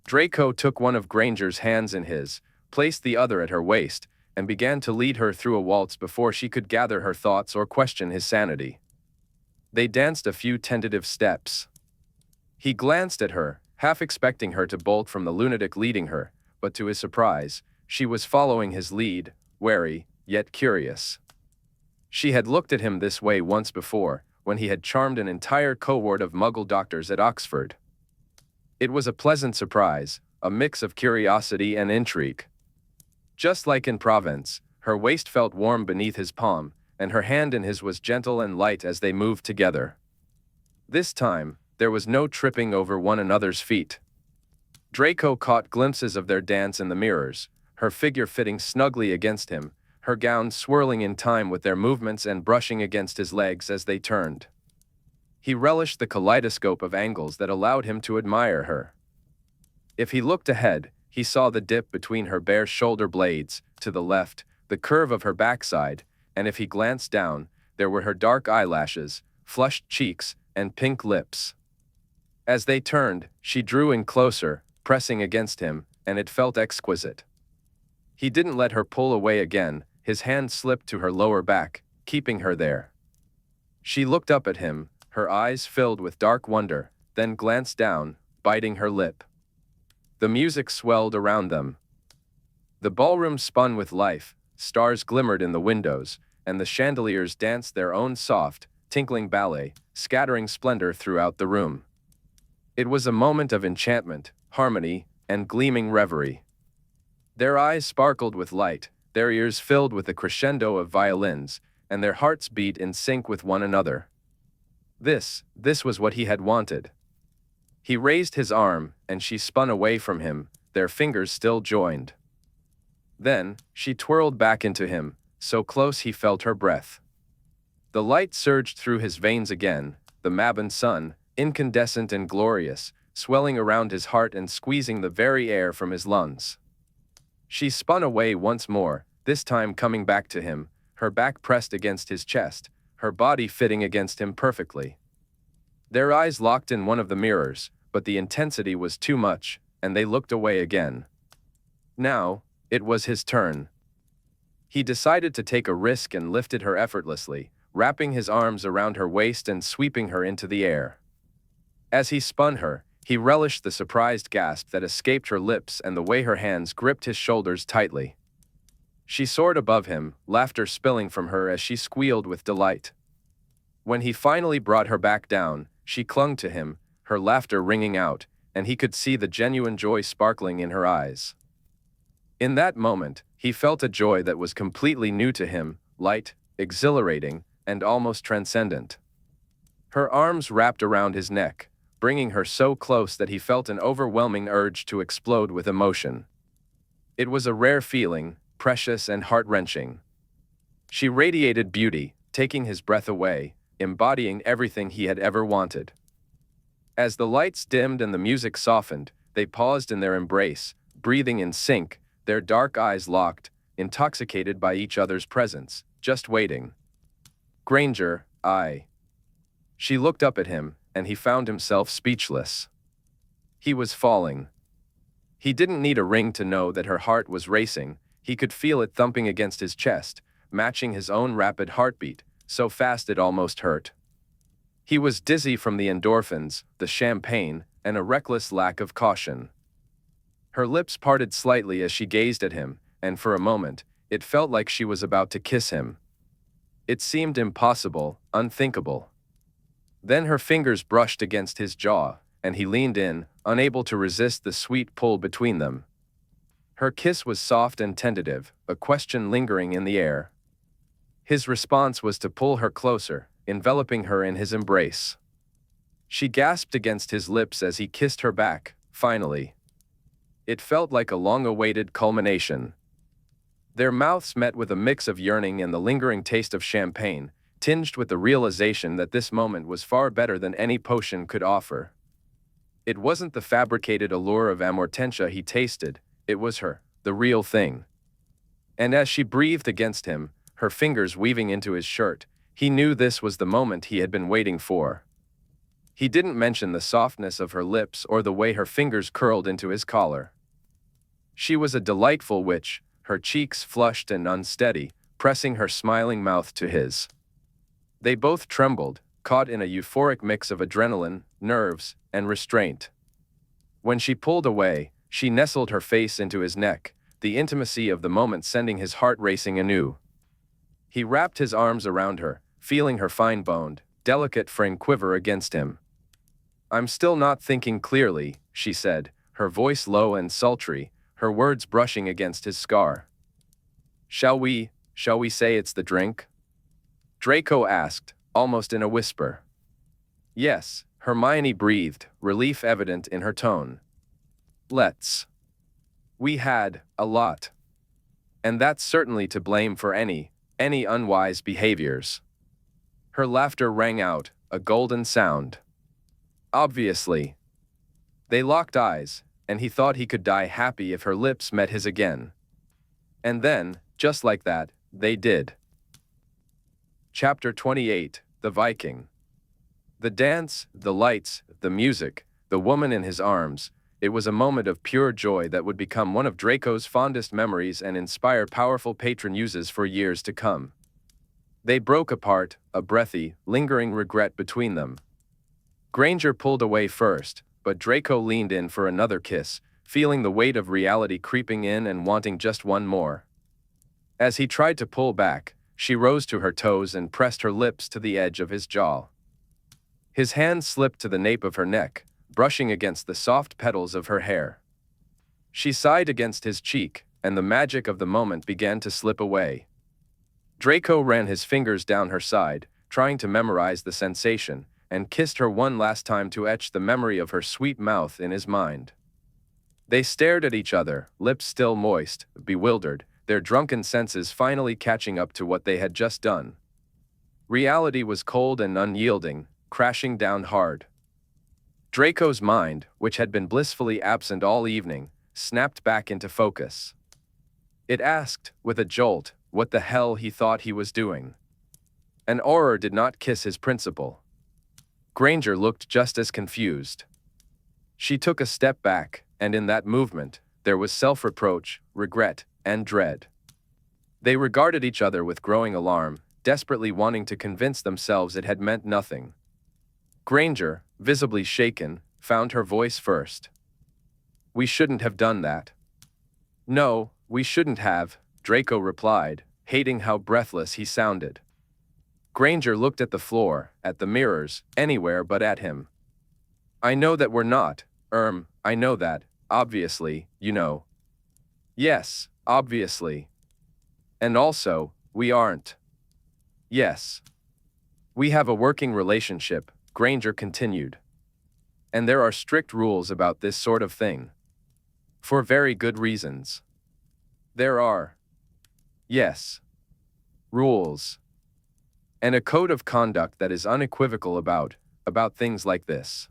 Speaker 1: Draco took one of Granger's hands in his, placed the other at her waist, and began to lead her through a waltz before she could gather her thoughts or question his sanity. They danced a few tentative steps. He glanced at her, half expecting her to bolt from the lunatic leading her, but to his surprise, she was following his lead, wary, yet curious. She had looked at him this way once before, when he had charmed an entire cohort of Muggle doctors at Oxford. It was a pleasant surprise, a mix of curiosity and intrigue. Just like in Provence, her waist felt warm beneath his palm, and her hand in his was gentle and light as they moved together. This time, there was no tripping over one another's feet. Draco caught glimpses of their dance in the mirrors, her figure fitting snugly against him, her gown swirling in time with their movements and brushing against his legs as they turned. He relished the kaleidoscope of angles that allowed him to admire her. If he looked ahead, he saw the dip between her bare shoulder blades, to the left, the curve of her backside, and if he glanced down, there were her dark eyelashes, flushed cheeks, and pink lips. As they turned, she drew in closer, pressing against him, and it felt exquisite. He didn't let her pull away again, his hand slipped to her lower back, keeping her there. She looked up at him, her eyes filled with dark wonder, then glanced down, biting her lip. The music swelled around them. The ballroom spun with life, stars glimmered in the windows, and the chandeliers danced their own soft, tinkling ballet, scattering splendor throughout the room. It was a moment of enchantment, harmony, and gleaming reverie. Their eyes sparkled with light, their ears filled with the crescendo of violins, and their hearts beat in sync with one another. This was what he had wanted. He raised his arm, and she spun away from him, their fingers still joined. Then, she twirled back into him, so close he felt her breath. The light surged through his veins again, the Mabon sun, incandescent and glorious, swelling around his heart and squeezing the very air from his lungs. She spun away once more, this time coming back to him, her back pressed against his chest, her body fitting against him perfectly. Their eyes locked in one of the mirrors, but the intensity was too much, and they looked away again. Now, it was his turn. He decided to take a risk and lifted her effortlessly, wrapping his arms around her waist and sweeping her into the air. As he spun her, he relished the surprised gasp that escaped her lips and the way her hands gripped his shoulders tightly. She soared above him, laughter spilling from her as she squealed with delight. When he finally brought her back down, she clung to him, her laughter ringing out, and he could see the genuine joy sparkling in her eyes. In that moment, he felt a joy that was completely new to him, light, exhilarating, and almost transcendent. Her arms wrapped around his neck, bringing her so close that he felt an overwhelming urge to explode with emotion. It was a rare feeling, precious and heart-wrenching. She radiated beauty, taking his breath away, embodying everything he had ever wanted. As the lights dimmed and the music softened, they paused in their embrace, breathing in sync, their dark eyes locked, intoxicated by each other's presence, just waiting. Granger, I. She looked up at him, and he found himself speechless. He was falling. He didn't need a ring to know that her heart was racing, he could feel it thumping against his chest, matching his own rapid heartbeat, so fast it almost hurt. He was dizzy from the endorphins, the champagne, and a reckless lack of caution. Her lips parted slightly as she gazed at him, and for a moment, it felt like she was about to kiss him. It seemed impossible, unthinkable. Then her fingers brushed against his jaw, and he leaned in, unable to resist the sweet pull between them. Her kiss was soft and tentative, a question lingering in the air. His response was to pull her closer, enveloping her in his embrace. She gasped against his lips as he kissed her back, finally. It felt like a long-awaited culmination. Their mouths met with a mix of yearning and the lingering taste of champagne, tinged with the realization that this moment was far better than any potion could offer. It wasn't the fabricated allure of amortentia he tasted, it was her, the real thing. And as she breathed against him, her fingers weaving into his shirt, he knew this was the moment he had been waiting for. He didn't mention the softness of her lips or the way her fingers curled into his collar. She was a delightful witch, her cheeks flushed and unsteady, pressing her smiling mouth to his. They both trembled, caught in a euphoric mix of adrenaline, nerves, and restraint. When she pulled away, she nestled her face into his neck, the intimacy of the moment sending his heart racing anew. He wrapped his arms around her, feeling her fine-boned, delicate frame quiver against him. "I'm still not thinking clearly," she said, her voice low and sultry, her words brushing against his scar. Shall we say it's the drink?" Draco asked, almost in a whisper. "Yes," Hermione breathed, relief evident in her tone. "Let's. We had a lot. And that's certainly to blame for any unwise behaviors." Her laughter rang out, a golden sound. "Obviously." They locked eyes, and he thought he could die happy if her lips met his again. And then, just like that, they did. Chapter 28, The Viking. The dance, the lights, the music, the woman in his arms, it was a moment of pure joy that would become one of Draco's fondest memories and inspire powerful patron uses for years to come. They broke apart, a breathy, lingering regret between them. Granger pulled away first, but Draco leaned in for another kiss, feeling the weight of reality creeping in and wanting just one more. As he tried to pull back, she rose to her toes and pressed her lips to the edge of his jaw. His hand slipped to the nape of her neck, brushing against the soft petals of her hair. She sighed against his cheek, and the magic of the moment began to slip away. Draco ran his fingers down her side, trying to memorize the sensation, and kissed her one last time to etch the memory of her sweet mouth in his mind. They stared at each other, lips still moist, bewildered, their drunken senses finally catching up to what they had just done. Reality was cold and unyielding, crashing down hard. Draco's mind, which had been blissfully absent all evening, snapped back into focus. It asked, with a jolt, what the hell he thought he was doing. An Auror did not kiss his principal. Granger looked just as confused. She took a step back, and in that movement, there was self-reproach, regret, and dread. They regarded each other with growing alarm, desperately wanting to convince themselves it had meant nothing. Granger, visibly shaken, found her voice first. "We shouldn't have done that." "No, we shouldn't have," Draco replied, hating how breathless he sounded. Granger looked at the floor, at the mirrors, anywhere but at him. "I know that we're not, I know that, obviously, you know." "Yes, obviously. And also, we aren't." "Yes. We have a working relationship," Granger continued. "And there are strict rules about this sort of thing. For very good reasons." "There are." "Yes. Rules. And a code of conduct that is unequivocal about things like this."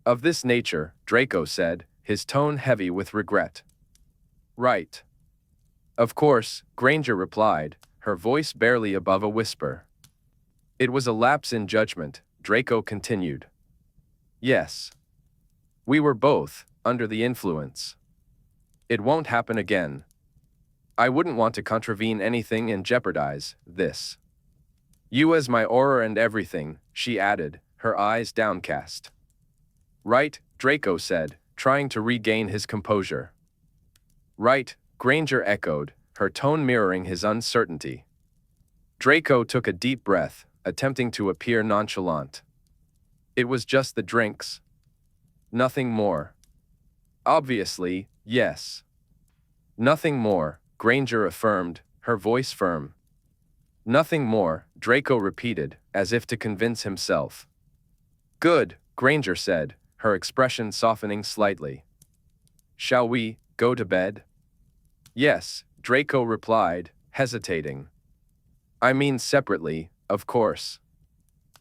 Speaker 1: "Of this nature," Draco said, his tone heavy with regret. "Right." "Of course," Granger replied, her voice barely above a whisper. "It was a lapse in judgment," Draco continued. "Yes. We were both under the influence. It won't happen again. I wouldn't want to contravene anything and jeopardize this. You as my Auror and everything," she added, her eyes downcast. "Right," Draco said, trying to regain his composure. "Right," Granger echoed, her tone mirroring his uncertainty. Draco took a deep breath, attempting to appear nonchalant. "It was just the drinks. Nothing more." "Obviously, yes." "Nothing more," Granger affirmed, her voice firm. "Nothing more," Draco repeated, as if to convince himself. "Good," Granger said, her expression softening slightly. "Shall we go to bed?" "Yes," Draco replied, hesitating. "I mean separately, of course."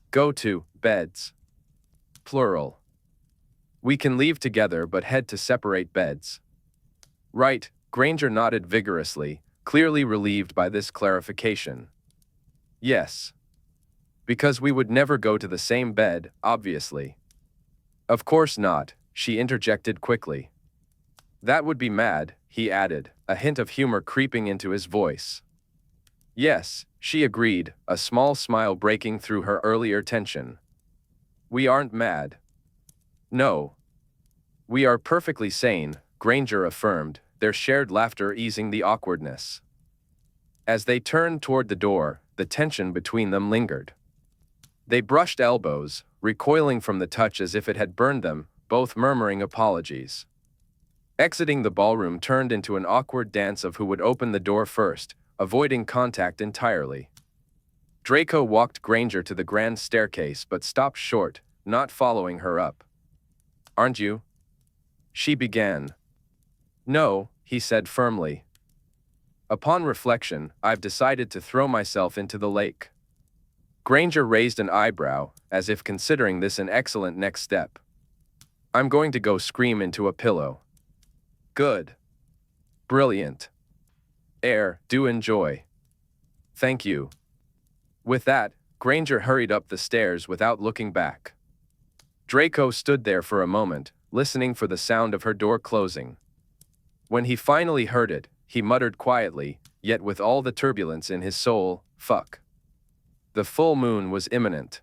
Speaker 1: "Go to beds." Plural. "We can leave together but head to separate beds." "Right," Granger nodded vigorously, clearly relieved by this clarification. "Yes. Because we would never go to the same bed, obviously." "Of course not," she interjected quickly. "That would be mad," he added, a hint of humor creeping into his voice. "Yes," she agreed, a small smile breaking through her earlier tension. "We aren't mad." "No. "We are perfectly sane," Granger affirmed, their shared laughter easing the awkwardness. As they turned toward the door, the tension between them lingered. They brushed elbows, recoiling from the touch as if it had burned them, both murmuring apologies. Exiting the ballroom turned into an awkward dance of who would open the door first, avoiding contact entirely. Draco walked Granger to the grand staircase but stopped short, not following her up. "Aren't you?" she began. "No," he said firmly. "Upon reflection, I've decided to throw myself into the lake." Granger raised an eyebrow, as if considering this an excellent next step. "I'm going to go scream into a pillow." "Good. Brilliant. Do enjoy." "Thank you." With that, Granger hurried up the stairs without looking back. Draco stood there for a moment, listening for the sound of her door closing. When he finally heard it, he muttered quietly, yet with all the turbulence in his soul, "Fuck." The full moon was imminent.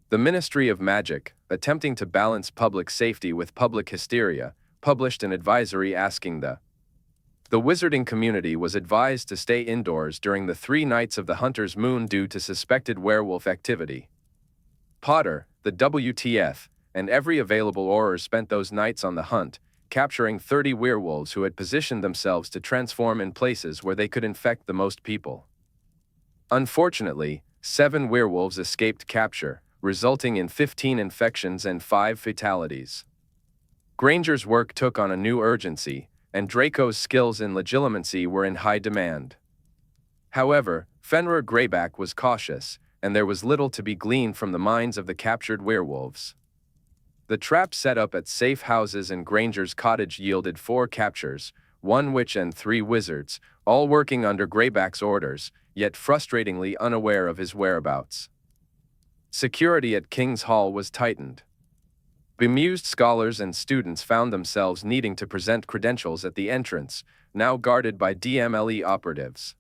Speaker 1: The Ministry of Magic, attempting to balance public safety with public hysteria, published an advisory asking the wizarding community was advised to stay indoors during the 3 nights of the Hunter's Moon due to suspected werewolf activity. Potter, the WTF, and every available Auror spent those nights on the hunt, capturing 30 werewolves who had positioned themselves to transform in places where they could infect the most people. Unfortunately, 7 werewolves escaped capture, resulting in 15 infections and 5 fatalities. Granger's work took on a new urgency, and Draco's skills in legilimency were in high demand. However, Fenrir Greyback was cautious, and there was little to be gleaned from the minds of the captured werewolves. The trap set up at safe houses in Granger's cottage yielded 4 captures, 1 witch and 3 wizards, all working under Greyback's orders, yet frustratingly unaware of his whereabouts. Security at King's Hall was tightened. Bemused scholars and students found themselves needing to present credentials at the entrance, now guarded by DMLE operatives.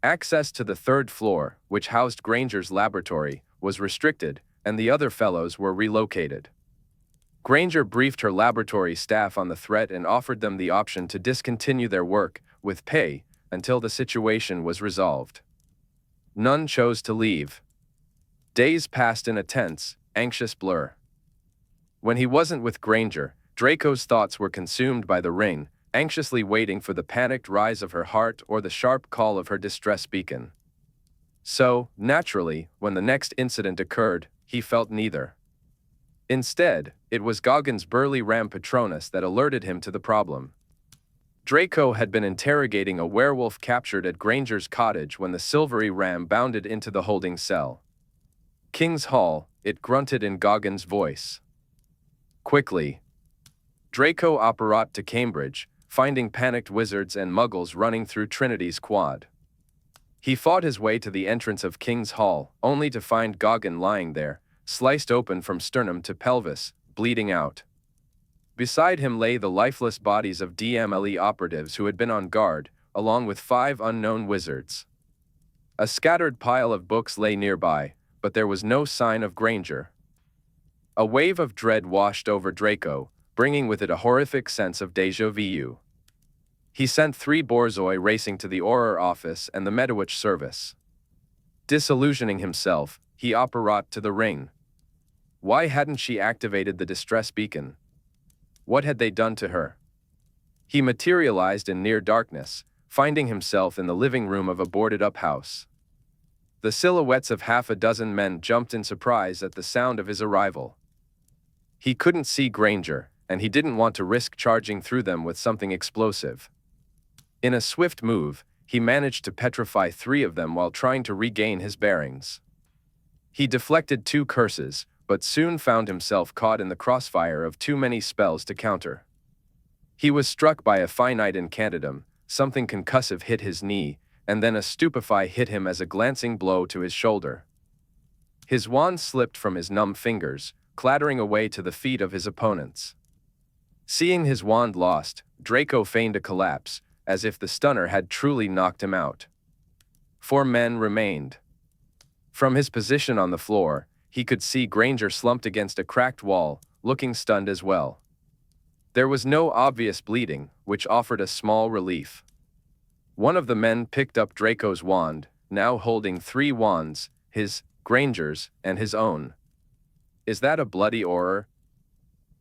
Speaker 1: Access to the 3rd floor, which housed Granger's laboratory, was restricted, and the other fellows were relocated. Granger briefed her laboratory staff on the threat and offered them the option to discontinue their work, with pay, until the situation was resolved. None chose to leave. Days passed in a tense, anxious blur. When he wasn't with Granger, Draco's thoughts were consumed by the ring, anxiously waiting for the panicked rise of her heart or the sharp call of her distress beacon. So, naturally, when the next incident occurred, he felt neither. Instead, it was Goggin's burly ram Patronus that alerted him to the problem. Draco had been interrogating a werewolf captured at Granger's cottage when the silvery ram bounded into the holding cell. "King's Hall," it grunted in Goggin's voice. Quickly. Draco apparat to Cambridge, finding panicked wizards and muggles running through Trinity's quad. He fought his way to the entrance of King's Hall, only to find Goggin lying there, sliced open from sternum to pelvis, bleeding out. Beside him lay the lifeless bodies of DMLE operatives who had been on guard, along with 5 unknown wizards. A scattered pile of books lay nearby, but there was no sign of Granger. A wave of dread washed over Draco, bringing with it a horrific sense of déjà vu. He sent 3 Borzoi racing to the Auror office and the Medowitch service. Disillusioning himself, he apparat to the ring. Why hadn't she activated the distress beacon? What had they done to her? He materialized in near darkness, finding himself in the living room of a boarded-up house. The silhouettes of half a dozen men jumped in surprise at the sound of his arrival. He couldn't see Granger, and he didn't want to risk charging through them with something explosive. In a swift move, he managed to petrify 3 of them while trying to regain his bearings. He deflected 2 curses, but soon found himself caught in the crossfire of too many spells to counter. He was struck by a finite incantatum, something concussive hit his knee, and then a stupefy hit him as a glancing blow to his shoulder. His wand slipped from his numb fingers, clattering away to the feet of his opponents. Seeing his wand lost, Draco feigned a collapse, as if the stunner had truly knocked him out. 4 men remained. From his position on the floor, he could see Granger slumped against a cracked wall, looking stunned as well. There was no obvious bleeding, which offered a small relief. One of the men picked up Draco's wand, now holding 3 wands, his, Granger's, and his own. Is that a bloody aura?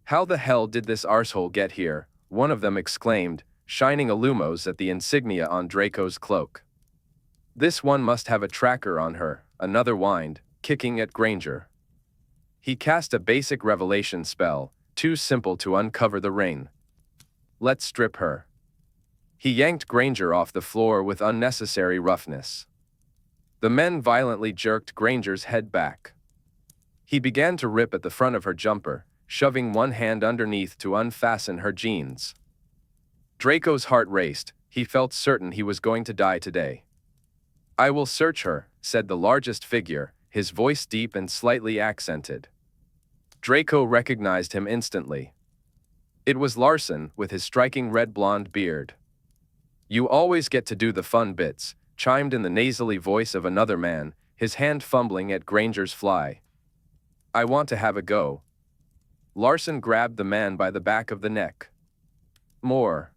Speaker 1: How the hell did this arsehole get here? One of them exclaimed, shining illumos at the insignia on Draco's cloak. This one must have a tracker on her, another whined, kicking at Granger. He cast a basic revelation spell, too simple to uncover the ring. Let's strip her. He yanked Granger off the floor with unnecessary roughness. The men violently jerked Granger's head back. He began to rip at the front of her jumper, shoving one hand underneath to unfasten her jeans. Draco's heart raced. He felt certain he was going to die today. I will search her, said the largest figure, his voice deep and slightly accented. Draco recognized him instantly. It was Larson, with his striking red-blonde beard. You always get to do the fun bits, chimed in the nasally voice of another man, his hand fumbling at Granger's fly. I want to have a go. Larson grabbed the man by the back of the neck. More.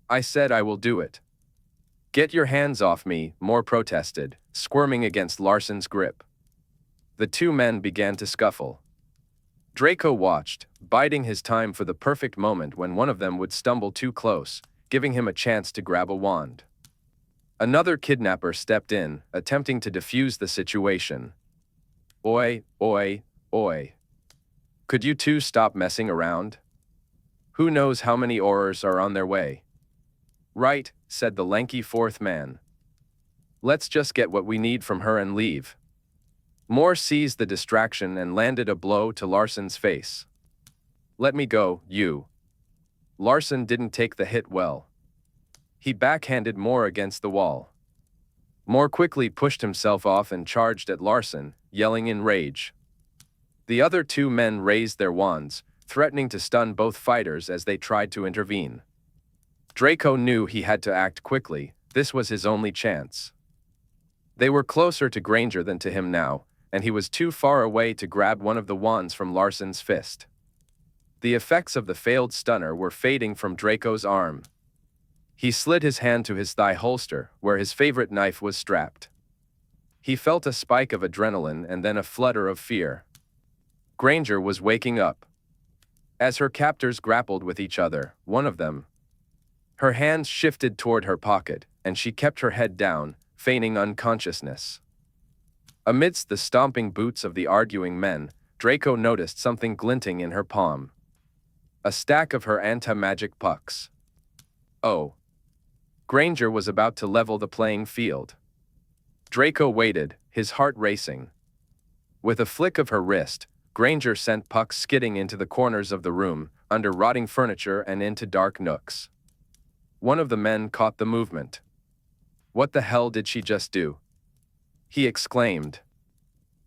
Speaker 1: I said I will do it. Get your hands off me, Moore protested, squirming against Larson's grip. The 2 men began to scuffle. Draco watched, biding his time for the perfect moment when one of them would stumble too close, giving him a chance to grab a wand. Another kidnapper stepped in, attempting to defuse the situation. Oi, oi, oi. Could you 2 stop messing around? Who knows how many auras are on their way? Right, said the lanky 4th man. Let's just get what we need from her and leave. Moore seized the distraction and landed a blow to Larson's face. Let me go, you. Larson didn't take the hit well. He backhanded Moore against the wall. Moore quickly pushed himself off and charged at Larson, yelling in rage. The other 2 men raised their wands, threatening to stun both fighters as they tried to intervene. Draco knew he had to act quickly. This was his only chance. They were closer to Granger than to him now, and he was too far away to grab one of the wands from Larson's fist. The effects of the failed stunner were fading from Draco's arm. He slid his hand to his thigh holster, where his favorite knife was strapped. He felt a spike of adrenaline and then a flutter of fear. Granger was waking up. As her captors grappled with each other, one of them, her hands shifted toward her pocket, and she kept her head down, feigning unconsciousness. Amidst the stomping boots of the arguing men, Draco noticed something glinting in her palm. A stack of her anti-magic pucks. Oh. Granger was about to level the playing field. Draco waited, his heart racing. With a flick of her wrist, Granger sent pucks skidding into the corners of the room, under rotting furniture and into dark nooks. One of the men caught the movement. What the hell did she just do? He exclaimed.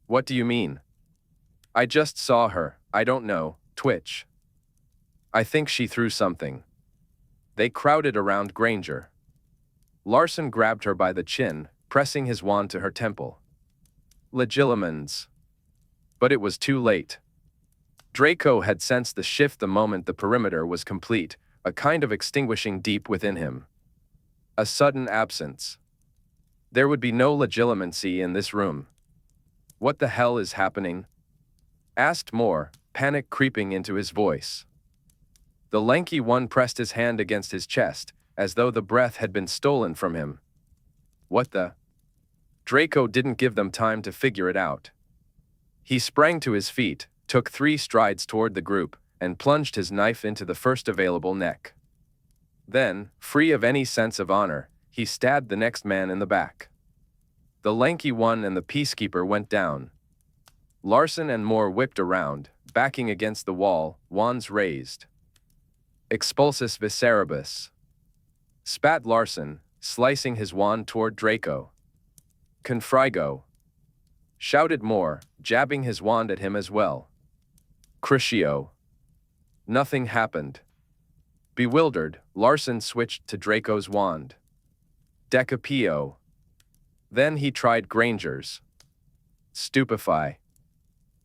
Speaker 1: What do you mean? I just saw her, I don't know, twitch. I think she threw something. They crowded around Granger. Larson grabbed her by the chin, pressing his wand to her temple. Legilimens. But it was too late. Draco had sensed the shift the moment the perimeter was complete, a kind of extinguishing deep within him. A sudden absence. There would be no legilimency in this room. What the hell is happening? Asked Moore, panic creeping into his voice. The lanky one pressed his hand against his chest, as though the breath had been stolen from him. What the? Draco didn't give them time to figure it out. He sprang to his feet, took 3 strides toward the group, and plunged his knife into the first available neck. Then, free of any sense of honor, he stabbed the next man in the back. The lanky one and the peacekeeper went down. Larson and Moore whipped around, backing against the wall, wands raised. Expulsus viceribus. Spat Larson, slicing his wand toward Draco. Confrigo. Shouted Moore, jabbing his wand at him as well. Crucio. Nothing happened. Bewildered, Larson switched to Draco's wand. Decapio. Then he tried Granger's. Stupefy.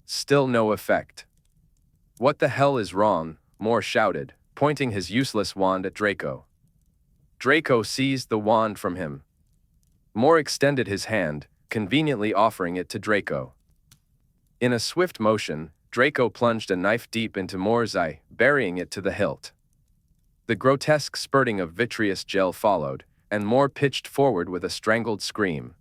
Speaker 1: Still no effect. What the hell is wrong? Moore shouted, pointing his useless wand at Draco. Draco seized the wand from him. Mor extended his hand, conveniently offering it to Draco. In a swift motion, Draco plunged a knife deep into Mor's eye, burying it to the hilt. The grotesque spurting of vitreous gel followed, and Mor pitched forward with a strangled scream.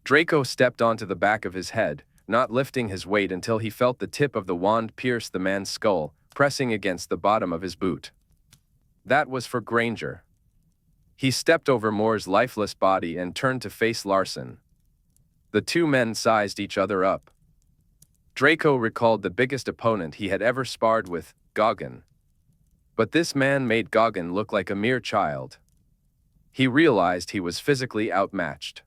Speaker 1: Draco stepped onto the back of his head, not lifting his weight until he felt the tip of the wand pierce the man's skull, pressing against the bottom of his boot. That was for Granger. He stepped over Mor's lifeless body and turned to face Larson. The two men sized each other up. Draco recalled the biggest opponent he had ever sparred with, Goggin. But this man made Goggin look like a mere child. He realized he was physically outmatched.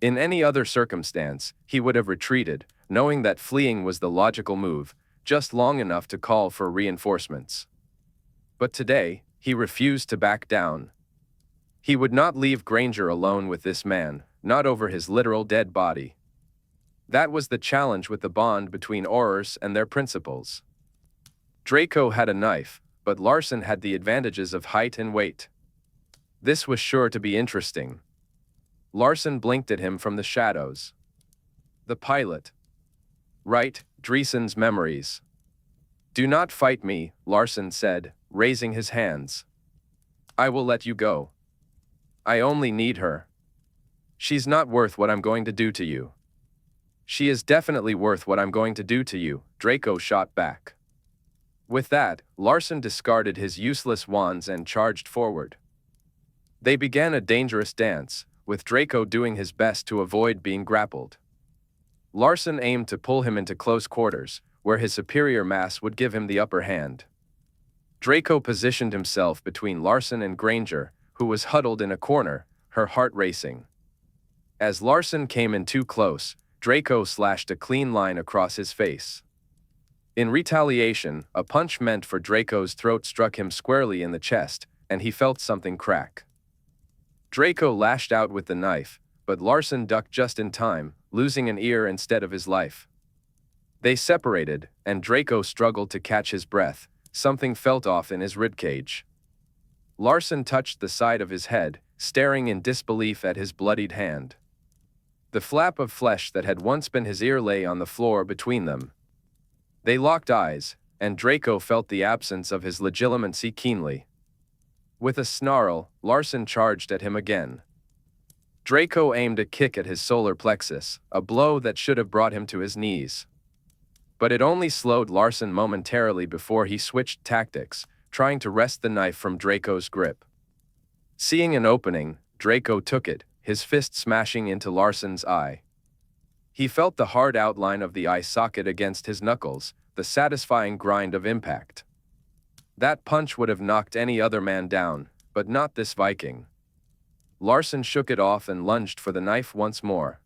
Speaker 1: In any other circumstance, he would have retreated, knowing that fleeing was the logical move, just long enough to call for reinforcements. But today, he refused to back down. He would not leave Granger alone with this man, not over his literal dead body. That was the challenge with the bond between Aurors and their principals. Draco had a knife, but Larson had the advantages of height and weight. This was sure to be interesting. Larson blinked at him from the shadows. The pilot. Right, Dreesen's memories. Do not fight me, Larson said, raising his hands. I will let you go. I only need her. She's not worth what I'm going to do to you. She is definitely worth what I'm going to do to you, Draco shot back. With that, Larson discarded his useless wands and charged forward. They began a dangerous dance, with Draco doing his best to avoid being grappled. Larson aimed to pull him into close quarters, where his superior mass would give him the upper hand. Draco positioned himself between Larson and Granger, who was huddled in a corner, her heart racing. As Larson came in too close, Draco slashed a clean line across his face. In retaliation, a punch meant for Draco's throat struck him squarely in the chest, and he felt something crack. Draco lashed out with the knife, but Larson ducked just in time, losing an ear instead of his life. They separated, and Draco struggled to catch his breath. Something felt off in his ribcage. Larson touched the side of his head, staring in disbelief at his bloodied hand. The flap of flesh that had once been his ear lay on the floor between them. They locked eyes, and Draco felt the absence of his legitimacy keenly. With a snarl, Larson charged at him again. Draco aimed a kick at his solar plexus, a blow that should have brought him to his knees. But it only slowed Larson momentarily before he switched tactics, trying to wrest the knife from Draco's grip. Seeing an opening, Draco took it, his fist smashing into Larson's eye. He felt the hard outline of the eye socket against his knuckles, the satisfying grind of impact. That punch would have knocked any other man down, but not this Viking. Larson shook it off and lunged for the knife once more.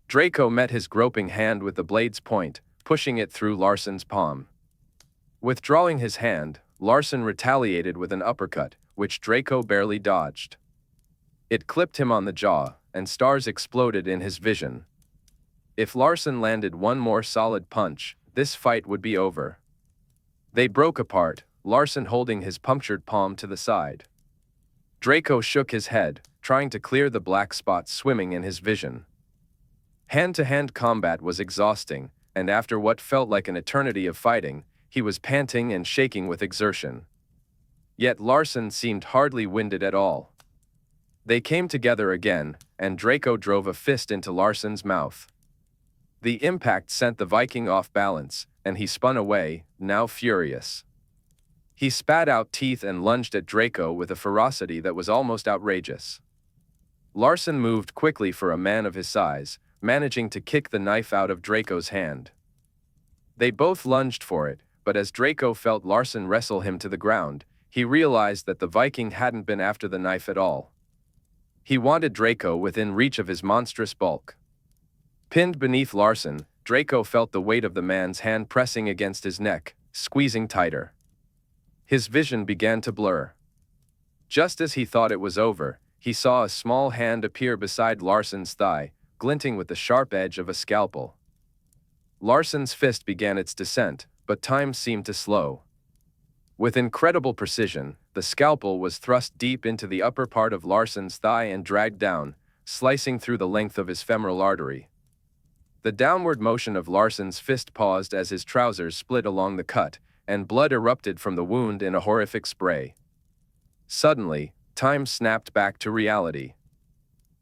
Speaker 1: Draco met his groping hand with the blade's point, pushing it through Larson's palm. Withdrawing his hand, Larson retaliated with an uppercut, which Draco barely dodged. It clipped him on the jaw, and stars exploded in his vision. If Larson landed one more solid punch, this fight would be over. They broke apart, Larson holding his punctured palm to the side. Draco shook his head, trying to clear the black spots swimming in his vision. Hand-to-hand combat was exhausting, and after what felt like an eternity of fighting, he was panting and shaking with exertion. Yet Larson seemed hardly winded at all. They came together again, and Draco drove a fist into Larson's mouth. The impact sent the Viking off balance, and he spun away, now furious. He spat out teeth and lunged at Draco with a ferocity that was almost outrageous. Larson moved quickly for a man of his size, managing to kick the knife out of Draco's hand. They both lunged for it, but as Draco felt Larson wrestle him to the ground, he realized that the Viking hadn't been after the knife at all. He wanted Draco within reach of his monstrous bulk. Pinned beneath Larson, Draco felt the weight of the man's hand pressing against his neck, squeezing tighter. His vision began to blur. Just as he thought it was over, he saw a small hand appear beside Larson's thigh, glinting with the sharp edge of a scalpel. Larson's fist began its descent, but time seemed to slow. With incredible precision, the scalpel was thrust deep into the upper part of Larson's thigh and dragged down, slicing through the length of his femoral artery. The downward motion of Larson's fist paused as his trousers split along the cut, and blood erupted from the wound in a horrific spray. Suddenly, time snapped back to reality.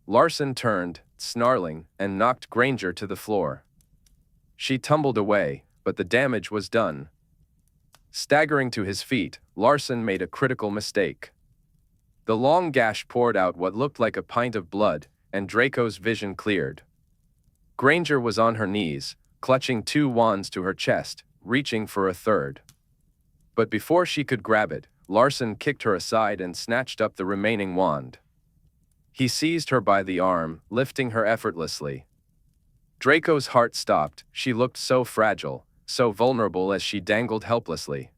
Speaker 1: Larson turned, snarling, and knocked Granger to the floor. She tumbled away, but the damage was done. Staggering to his feet, Larson made a critical mistake. The long gash poured out what looked like a pint of blood, and Draco's vision cleared. Granger was on her knees, clutching 2 wands to her chest, reaching for a third. But before she could grab it, Larson kicked her aside and snatched up the remaining wand. He seized her by the arm, lifting her effortlessly. Draco's heart stopped. She looked so fragile, so vulnerable as she dangled helplessly.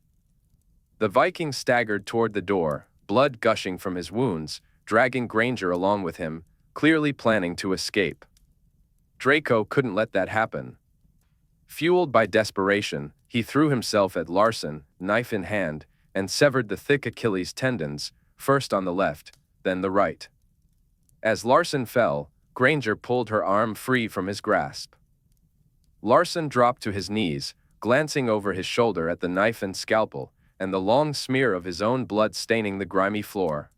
Speaker 1: The Viking staggered toward the door, blood gushing from his wounds, dragging Granger along with him, clearly planning to escape. Draco couldn't let that happen. Fueled by desperation, he threw himself at Larson, knife in hand, and severed the thick Achilles tendons, first on the left, then the right. As Larson fell, Granger pulled her arm free from his grasp. Larson dropped to his knees, glancing over his shoulder at the knife and scalpel, and the long smear of his own blood staining the grimy floor.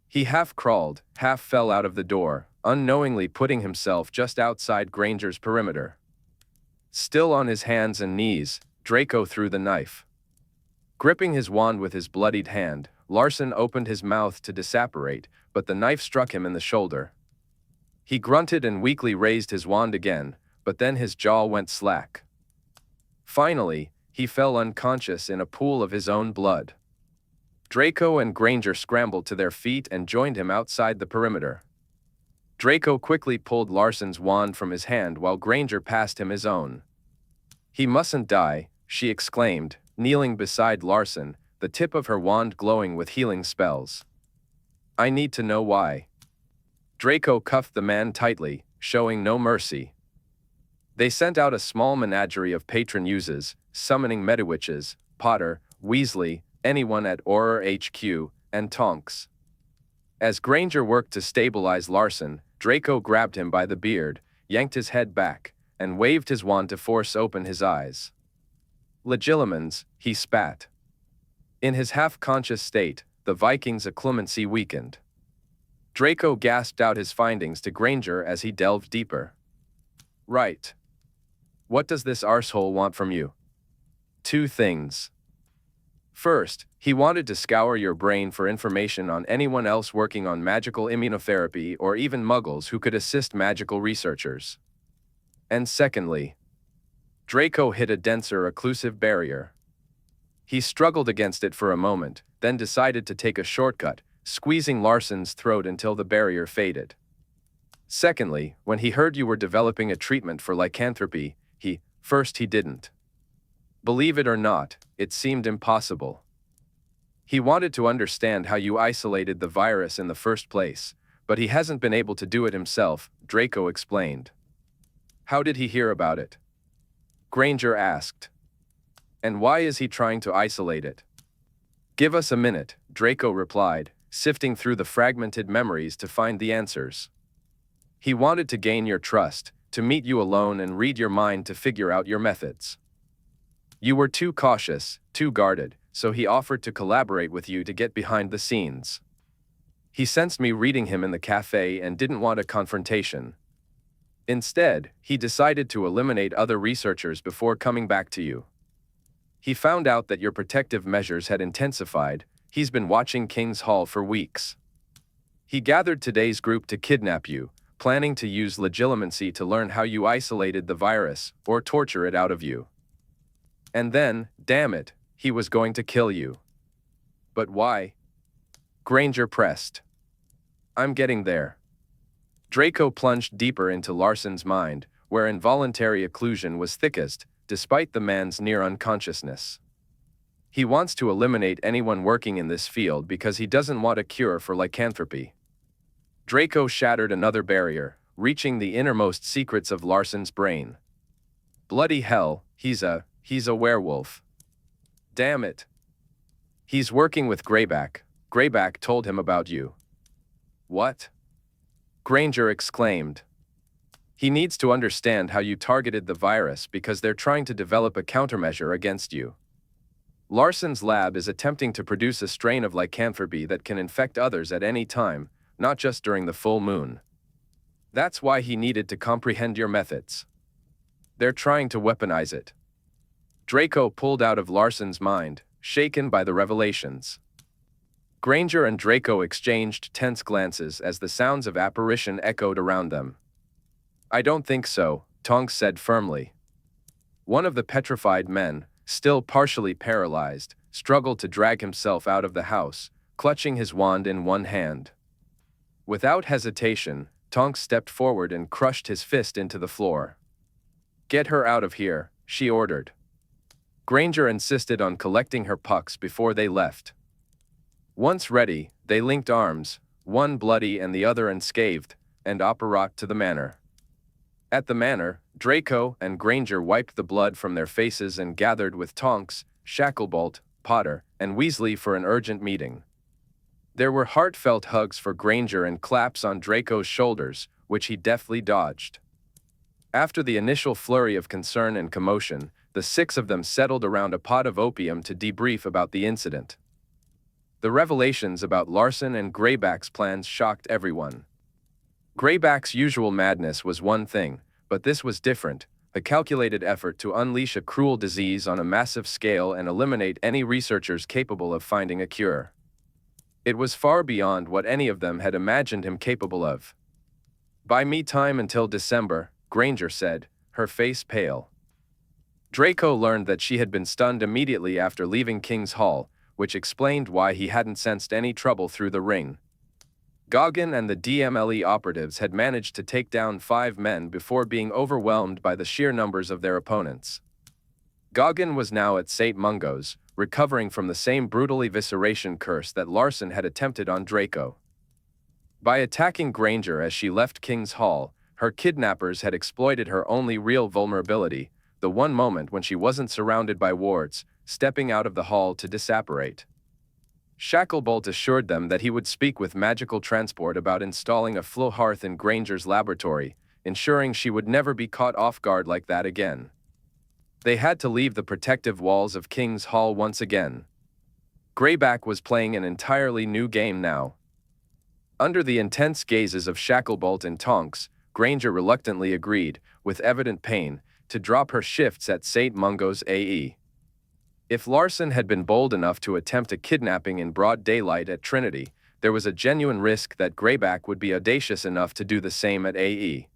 Speaker 1: He half crawled, half fell out of the door, unknowingly putting himself just outside Granger's perimeter. Still on his hands and knees, Draco threw the knife. Gripping his wand with his bloodied hand, Larson opened his mouth to disapparate, but the knife struck him in the shoulder. He grunted and weakly raised his wand again, but then his jaw went slack. Finally, he fell unconscious in a pool of his own blood. Draco and Granger scrambled to their feet and joined him outside the perimeter. Draco quickly pulled Larson's wand from his hand while Granger passed him his own. "He mustn't die," she exclaimed, kneeling beside Larson, the tip of her wand glowing with healing spells. "I need to know why." Draco cuffed the man tightly, showing no mercy. They sent out a small menagerie of patron uses, summoning Medawitches, Potter, Weasley, anyone at Auror HQ, and Tonks. As Granger worked to stabilize Larson, Draco grabbed him by the beard, yanked his head back, and waved his wand to force open his eyes. "Legilimens," he spat. In his half-conscious state, the Viking's occlumency weakened. Draco gasped out his findings to Granger as he delved deeper. "Right. What does this arsehole want from you?" "2 things. First, he wanted to scour your brain for information on anyone else working on magical immunotherapy or even muggles who could assist magical researchers. And secondly," Draco hit a denser occlusive barrier. He struggled against it for a moment, then decided to take a shortcut, squeezing Larson's throat until the barrier faded. "Secondly, when he heard you were developing a treatment for lycanthropy, first he didn't. Believe it or not, it seemed impossible. He wanted to understand how you isolated the virus in the first place, but he hasn't been able to do it himself," Draco explained. "How did he hear about it?" Granger asked. "And why is he trying to isolate it?" "Give us a minute," Draco replied, sifting through the fragmented memories to find the answers. "He wanted to gain your trust, to meet you alone and read your mind to figure out your methods. You were too cautious, too guarded, so he offered to collaborate with you to get behind the scenes. He sensed me reading him in the cafe and didn't want a confrontation. Instead, he decided to eliminate other researchers before coming back to you. He found out that your protective measures had intensified. He's been watching King's Hall for weeks. He gathered today's group to kidnap you, planning to use legilimency to learn how you isolated the virus or torture it out of you. And then, damn it, he was going to kill you." "But why?" Granger pressed. "I'm getting there." Draco plunged deeper into Larson's mind, where involuntary occlusion was thickest, despite the man's near unconsciousness. He wants to eliminate anyone working in this field because he doesn't want a cure for lycanthropy. Draco shattered another barrier, reaching the innermost secrets of Larson's brain. "Bloody hell, he's a werewolf. Damn it." He's working with Greyback. Greyback told him about you. What? Granger exclaimed. He needs to understand how you targeted the virus because they're trying to develop a countermeasure against you. Larson's lab is attempting to produce a strain of lycanthropy that can infect others at any time, not just during the full moon. That's why he needed to comprehend your methods. They're trying to weaponize it. Draco pulled out of Larson's mind, shaken by the revelations. Granger and Draco exchanged tense glances as the sounds of apparition echoed around them. I don't think so, Tonks said firmly. One of the petrified men, still partially paralyzed, struggled to drag himself out of the house, clutching his wand in one hand. Without hesitation, Tonks stepped forward and crushed his fist into the floor. Get her out of here, she ordered. Granger insisted on collecting her pucks before they left. Once ready, they linked arms, one bloody and the other unscathed, and apparat to the manor. At the manor, Draco and Granger wiped the blood from their faces and gathered with Tonks, Shacklebolt, Potter, and Weasley for an urgent meeting. There were heartfelt hugs for Granger and claps on Draco's shoulders, which he deftly dodged. After the initial flurry of concern and commotion, the six of them settled around a pot of opium to debrief about the incident. The revelations about Larson and Greyback's plans shocked everyone. Greyback's usual madness was one thing, but this was different, a calculated effort to unleash a cruel disease on a massive scale and eliminate any researchers capable of finding a cure. It was far beyond what any of them had imagined him capable of. Buy me time until December, Granger said, her face pale. Draco learned that she had been stunned immediately after leaving King's Hall, which explained why he hadn't sensed any trouble through the ring. Goggin and the DMLE operatives had managed to take down 5 men before being overwhelmed by the sheer numbers of their opponents. Goggin was now at St. Mungo's, recovering from the same brutal evisceration curse that Larson had attempted on Draco. By attacking Granger as she left King's Hall, her kidnappers had exploited her only real vulnerability, the one moment when she wasn't surrounded by wards, stepping out of the hall to disapparate. Shacklebolt assured them that he would speak with Magical Transport about installing a flow hearth in Granger's laboratory, ensuring she would never be caught off guard like that again. They had to leave the protective walls of King's Hall once again. Greyback was playing an entirely new game now. Under the intense gazes of Shacklebolt and Tonks, Granger reluctantly agreed, with evident pain, to drop her shifts at St. Mungo's AE. If Larson had been bold enough to attempt a kidnapping in broad daylight at Trinity, there was a genuine risk that Greyback would be audacious enough to do the same at AE.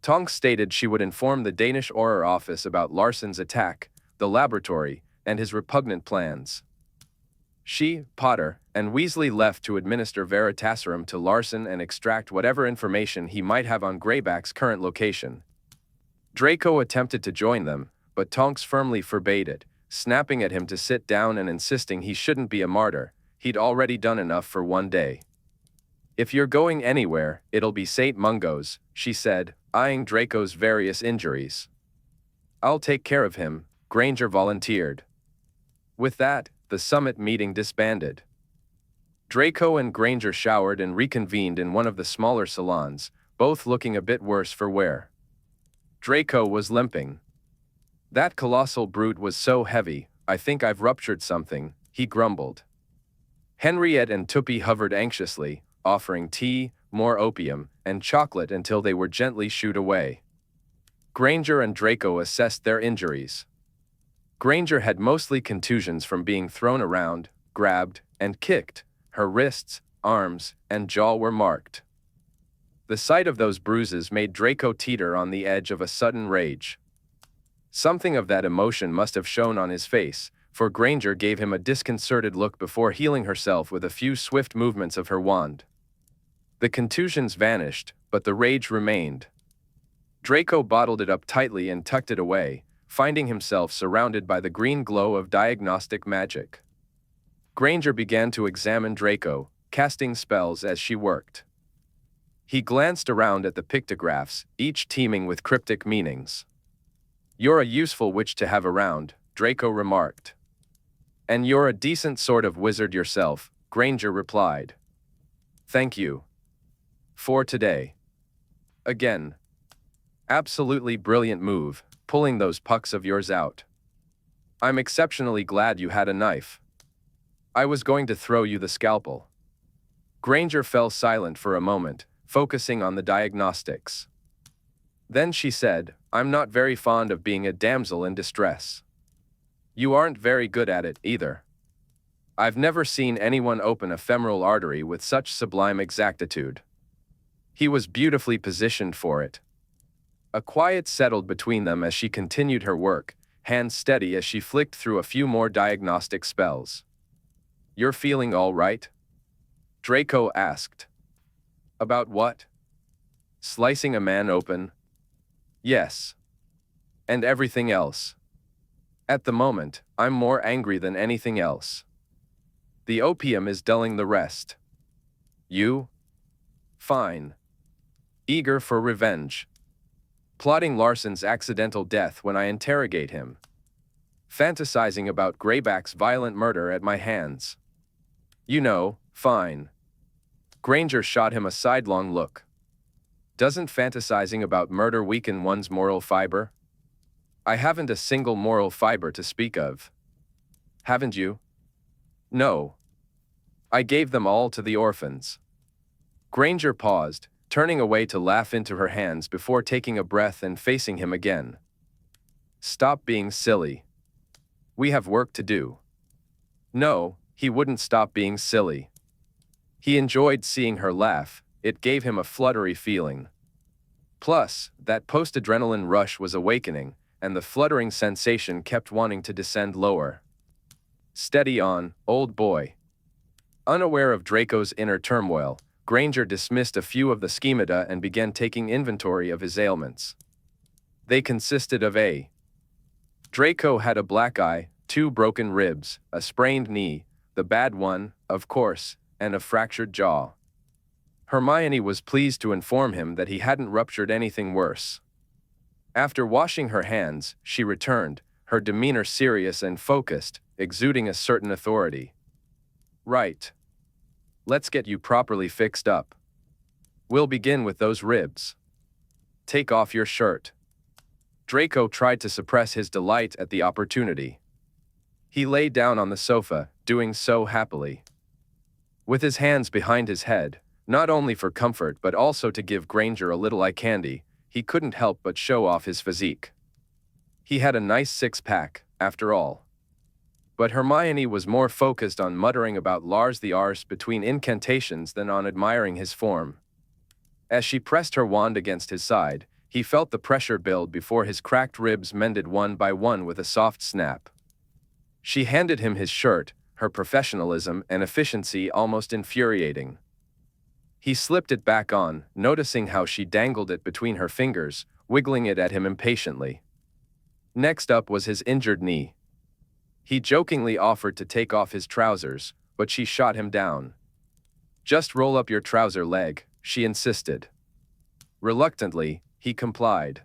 Speaker 1: Tonks stated she would inform the Danish Auror office about Larson's attack, the laboratory, and his repugnant plans. She, Potter, and Weasley left to administer Veritaserum to Larson and extract whatever information he might have on Greyback's current location. Draco attempted to join them, but Tonks firmly forbade it, snapping at him to sit down and insisting he shouldn't be a martyr, he'd already done enough for one day. If you're going anywhere, it'll be St. Mungo's, she said, eyeing Draco's various injuries. I'll take care of him, Granger volunteered. With that, the summit meeting disbanded. Draco and Granger showered and reconvened in one of the smaller salons, both looking a bit worse for wear. Draco was limping. That colossal brute was so heavy, I think I've ruptured something, he grumbled. Henriette and Tuppy hovered anxiously, offering tea, more opium, and chocolate until they were gently shooed away. Granger and Draco assessed their injuries. Granger had mostly contusions from being thrown around, grabbed, and kicked. Her wrists, arms, and jaw were marked. The sight of those bruises made Draco teeter on the edge of a sudden rage. Something of that emotion must have shown on his face, for Granger gave him a disconcerted look before healing herself with a few swift movements of her wand. The contusions vanished, but the rage remained. Draco bottled it up tightly and tucked it away, finding himself surrounded by the green glow of diagnostic magic. Granger began to examine Draco, casting spells as she worked. He glanced around at the pictographs, each teeming with cryptic meanings. You're a useful witch to have around, Draco remarked. And you're a decent sort of wizard yourself, Granger replied. Thank you. For today. Again. Absolutely brilliant move, pulling those pucks of yours out. I'm exceptionally glad you had a knife. I was going to throw you the scalpel. Granger fell silent for a moment, focusing on the diagnostics. Then she said, I'm not very fond of being a damsel in distress. You aren't very good at it, either. I've never seen anyone open a femoral artery with such sublime exactitude. He was beautifully positioned for it. A quiet settled between them as she continued her work, hands steady as she flicked through a few more diagnostic spells. You're feeling all right? Draco asked. About what? Slicing a man open? Yes. And everything else. At the moment, I'm more angry than anything else. The opium is dulling the rest. You? Fine. Eager for revenge. Plotting Larson's accidental death when I interrogate him. Fantasizing about Greyback's violent murder at my hands. You know, fine. Granger shot him a sidelong look. Doesn't fantasizing about murder weaken one's moral fiber? I haven't a single moral fiber to speak of. Haven't you? No. I gave them all to the orphans. Granger paused, turning away to laugh into her hands before taking a breath and facing him again. Stop being silly. We have work to do. No, he wouldn't stop being silly. He enjoyed seeing her laugh, it gave him a fluttery feeling. Plus, that post-adrenaline rush was awakening, and the fluttering sensation kept wanting to descend lower. Steady on, old boy. Unaware of Draco's inner turmoil, Granger dismissed a few of the schemata and began taking inventory of his ailments. They consisted of a. Draco had a black eye, 2 broken ribs, a sprained knee, the bad one, of course, and a fractured jaw. Hermione was pleased to inform him that he hadn't ruptured anything worse. After washing her hands, she returned, her demeanor serious and focused, exuding a certain authority. Right. Let's get you properly fixed up. We'll begin with those ribs. Take off your shirt. Draco tried to suppress his delight at the opportunity. He lay down on the sofa, doing so happily. With his hands behind his head, not only for comfort but also to give Granger a little eye candy, he couldn't help but show off his physique. He had a nice six-pack, after all. But Hermione was more focused on muttering about Lars the Arse between incantations than on admiring his form. As she pressed her wand against his side, he felt the pressure build before his cracked ribs mended one by one with a soft snap. She handed him his shirt, her professionalism and efficiency almost infuriating. He slipped it back on, noticing how she dangled it between her fingers, wiggling it at him impatiently. Next up was his injured knee. He jokingly offered to take off his trousers, but she shot him down. Just roll up your trouser leg, she insisted. Reluctantly, he complied.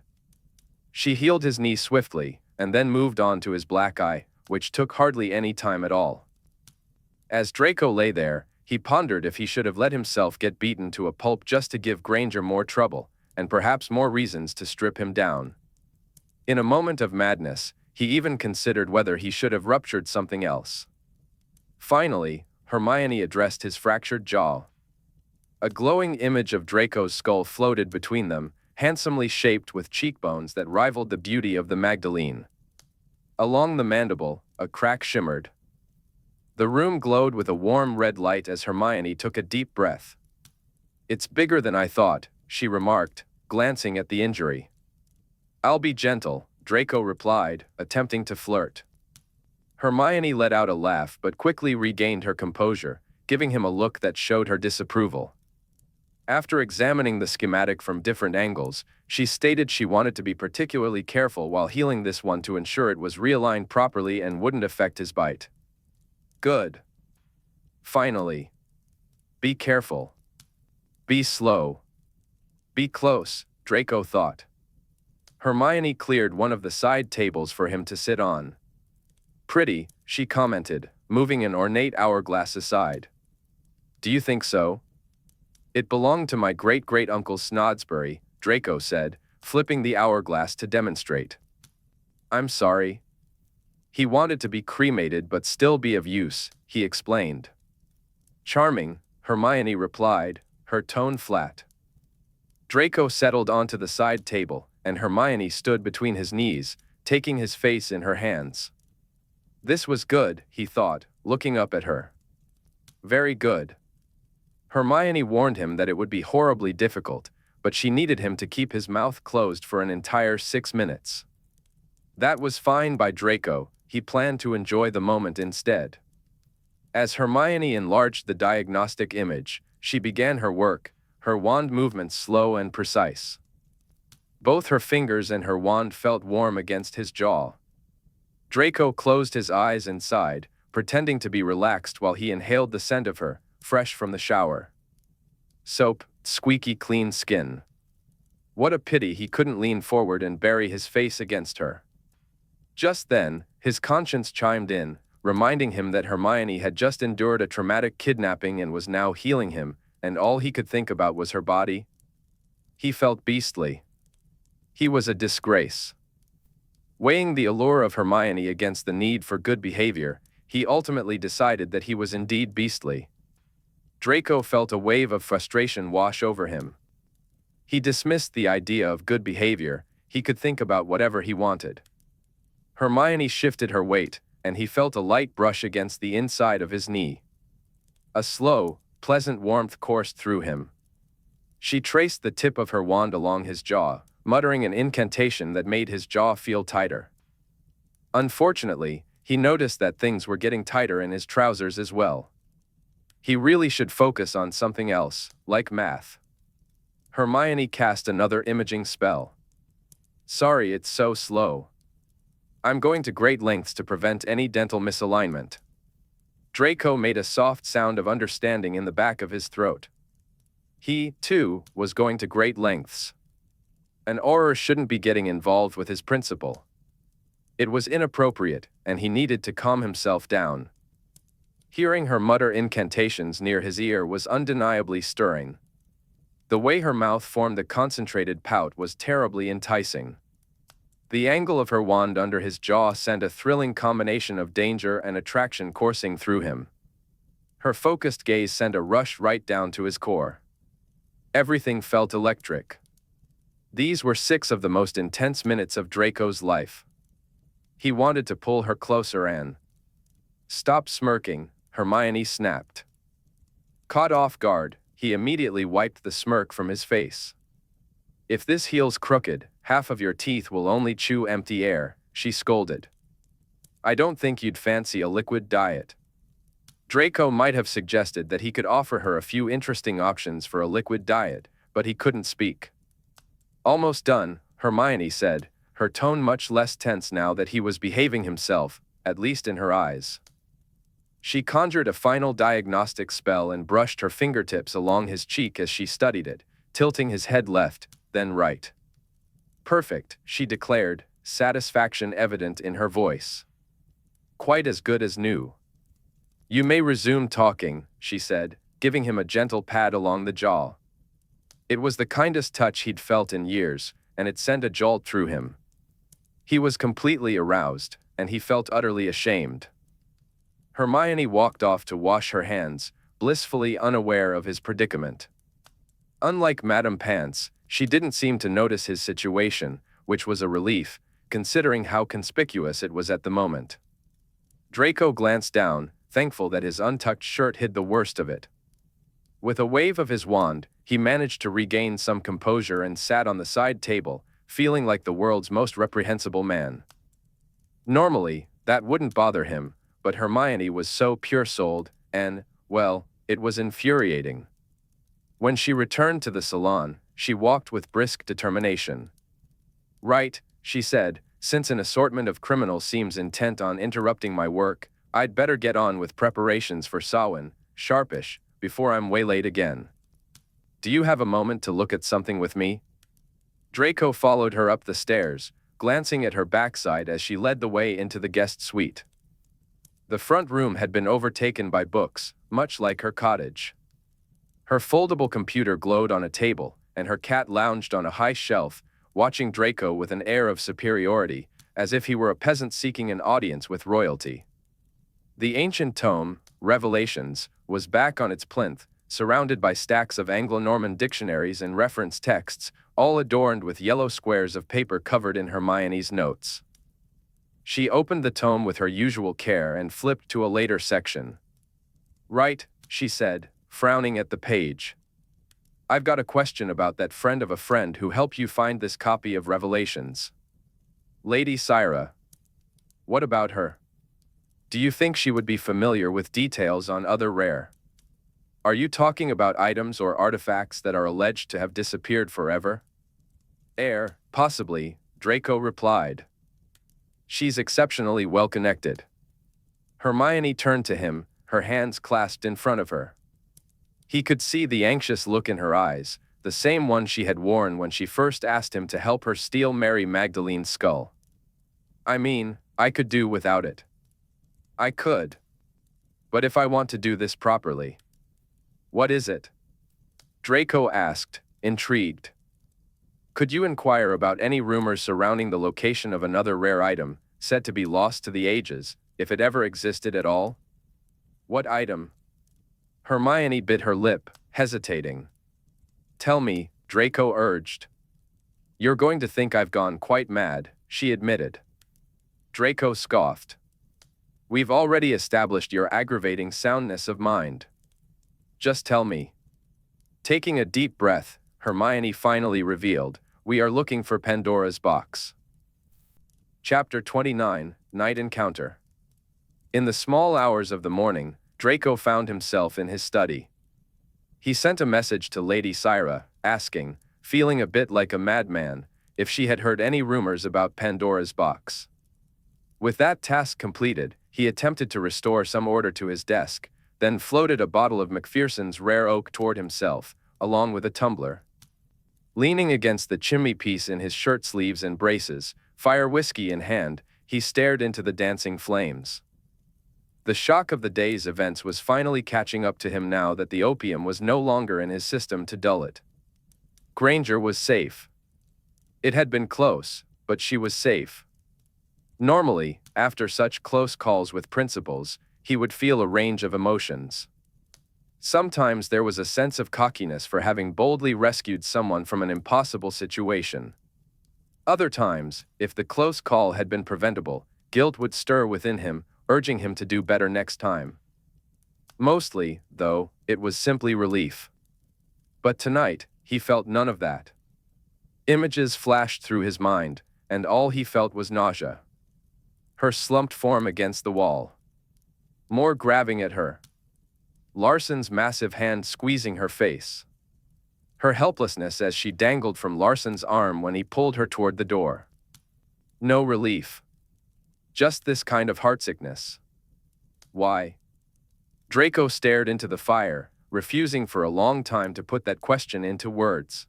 Speaker 1: She healed his knee swiftly, and then moved on to his black eye, which took hardly any time at all. As Draco lay there, he pondered if he should have let himself get beaten to a pulp just to give Granger more trouble, and perhaps more reasons to strip him down. In a moment of madness, he even considered whether he should have ruptured something else. Finally, Hermione addressed his fractured jaw. A glowing image of Draco's skull floated between them, handsomely shaped with cheekbones that rivaled the beauty of the Magdalene. Along the mandible, a crack shimmered. The room glowed with a warm red light as Hermione took a deep breath. It's bigger than I thought, she remarked, glancing at the injury. I'll be gentle, Draco replied, attempting to flirt. Hermione let out a laugh but quickly regained her composure, giving him a look that showed her disapproval. After examining the schematic from different angles, she stated she wanted to be particularly careful while healing this one to ensure it was realigned properly and wouldn't affect his bite. Good. Finally. Be careful. Be slow. Be close, Draco thought. Hermione cleared one of the side tables for him to sit on. Pretty, she commented, moving an ornate hourglass aside. Do you think so? It belonged to my great-great-uncle Snodsbury, Draco said, flipping the hourglass to demonstrate. I'm sorry. He wanted to be cremated but still be of use, he explained. Charming, Hermione replied, her tone flat. Draco settled onto the side table, and Hermione stood between his knees, taking his face in her hands. This was good, he thought, looking up at her. Very good. Hermione warned him that it would be horribly difficult, but she needed him to keep his mouth closed for an entire 6 minutes. That was fine by Draco, he planned to enjoy the moment instead. As Hermione enlarged the diagnostic image, she began her work, her wand movements slow and precise. Both her fingers and her wand felt warm against his jaw. Draco closed his eyes and sighed, pretending to be relaxed while he inhaled the scent of her, fresh from the shower. Soap, squeaky clean skin. What a pity he couldn't lean forward and bury his face against her. Just then, his conscience chimed in, reminding him that Hermione had just endured a traumatic kidnapping and was now healing him, and all he could think about was her body. He felt beastly. He was a disgrace. Weighing the allure of Hermione against the need for good behavior, he ultimately decided that he was indeed beastly. Draco felt a wave of frustration wash over him. He dismissed the idea of good behavior, he could think about whatever he wanted. Hermione shifted her weight, and he felt a light brush against the inside of his knee. A slow, pleasant warmth coursed through him. She traced the tip of her wand along his jaw, muttering an incantation that made his jaw feel tighter. Unfortunately, he noticed that things were getting tighter in his trousers as well. He really should focus on something else, like math. Hermione cast another imaging spell. Sorry it's so slow. I'm going to great lengths to prevent any dental misalignment. Draco made a soft sound of understanding in the back of his throat. He, too, was going to great lengths. An Auror shouldn't be getting involved with his principal. It was inappropriate, and he needed to calm himself down. Hearing her mutter incantations near his ear was undeniably stirring. The way her mouth formed a concentrated pout was terribly enticing. The angle of her wand under his jaw sent a thrilling combination of danger and attraction coursing through him. Her focused gaze sent a rush right down to his core. Everything felt electric. These were 6 of the most intense minutes of Draco's life. He wanted to pull her closer and... Stop smirking, Hermione snapped. Caught off guard, he immediately wiped the smirk from his face. If this heel's crooked, half of your teeth will only chew empty air, she scolded. I don't think you'd fancy a liquid diet. Draco might have suggested that he could offer her a few interesting options for a liquid diet, but he couldn't speak. Almost done, Hermione said, her tone much less tense now that he was behaving himself, at least in her eyes. She conjured a final diagnostic spell and brushed her fingertips along his cheek as she studied it, tilting his head left, then right. Perfect, she declared, satisfaction evident in her voice. Quite as good as new. You may resume talking, she said, giving him a gentle pat along the jaw. It was the kindest touch he'd felt in years, and it sent a jolt through him. He was completely aroused, and he felt utterly ashamed. Hermione walked off to wash her hands, blissfully unaware of his predicament. Unlike Madame Pants, she didn't seem to notice his situation, which was a relief, considering how conspicuous it was at the moment. Draco glanced down, thankful that his untucked shirt hid the worst of it. With a wave of his wand, he managed to regain some composure and sat on the side table, feeling like the world's most reprehensible man. Normally, that wouldn't bother him, but Hermione was so pure-souled, and, well, it was infuriating. When she returned to the salon, she walked with brisk determination. Right, she said, since an assortment of criminals seems intent on interrupting my work, I'd better get on with preparations for Samhain, sharpish, before I'm waylaid again. Do you have a moment to look at something with me? Draco followed her up the stairs, glancing at her backside as she led the way into the guest suite. The front room had been overtaken by books, much like her cottage. Her foldable computer glowed on a table, and her cat lounged on a high shelf, watching Draco with an air of superiority, as if he were a peasant seeking an audience with royalty. The ancient tome, Revelations, was back on its plinth, surrounded by stacks of Anglo-Norman dictionaries and reference texts, all adorned with yellow squares of paper covered in Hermione's notes. She opened the tome with her usual care and flipped to a later section. "Right," she said, frowning at the page. "I've got a question about that friend of a friend who helped you find this copy of Revelations. Lady Syra. What about her? Do you think she would be familiar with details on other rare? Are you talking about items or artifacts that are alleged to have disappeared forever?" Possibly," Draco replied. "She's exceptionally well-connected." Hermione turned to him, her hands clasped in front of her. He could see the anxious look in her eyes, the same one she had worn when she first asked him to help her steal Mary Magdalene's skull. "I mean, I could do without it." "I could. But if I want to do this properly." "What is it?" Draco asked, intrigued. "Could you inquire about any rumors surrounding the location of another rare item, said to be lost to the ages, if it ever existed at all?" "What item?" Hermione bit her lip, hesitating. "Tell me," Draco urged. "You're going to think I've gone quite mad," she admitted. Draco scoffed. "We've already established your aggravating soundness of mind. Just tell me." Taking a deep breath, Hermione finally revealed, "We are looking for Pandora's box." Chapter 29, Night Encounter. In the small hours of the morning, Draco found himself in his study. He sent a message to Lady Syra, asking, feeling a bit like a madman, if she had heard any rumors about Pandora's box. With that task completed, he attempted to restore some order to his desk, then floated a bottle of Macpherson's rare oak toward himself, along with a tumbler. Leaning against the chimney-piece in his shirt sleeves and braces, fire whiskey in hand, he stared into the dancing flames. The shock of the day's events was finally catching up to him now that the opium was no longer in his system to dull it. Granger was safe. It had been close, but she was safe. Normally, after such close calls with principals, he would feel a range of emotions. Sometimes there was a sense of cockiness for having boldly rescued someone from an impossible situation. Other times, if the close call had been preventable, guilt would stir within him, urging him to do better next time. Mostly, though, it was simply relief. But tonight, he felt none of that. Images flashed through his mind, and all he felt was nausea. Her slumped form against the wall. More grabbing at her. Larson's massive hand squeezing her face. Her helplessness as she dangled from Larson's arm when he pulled her toward the door. No relief. Just this kind of heartsickness. Why? Draco stared into the fire, refusing for a long time to put that question into words.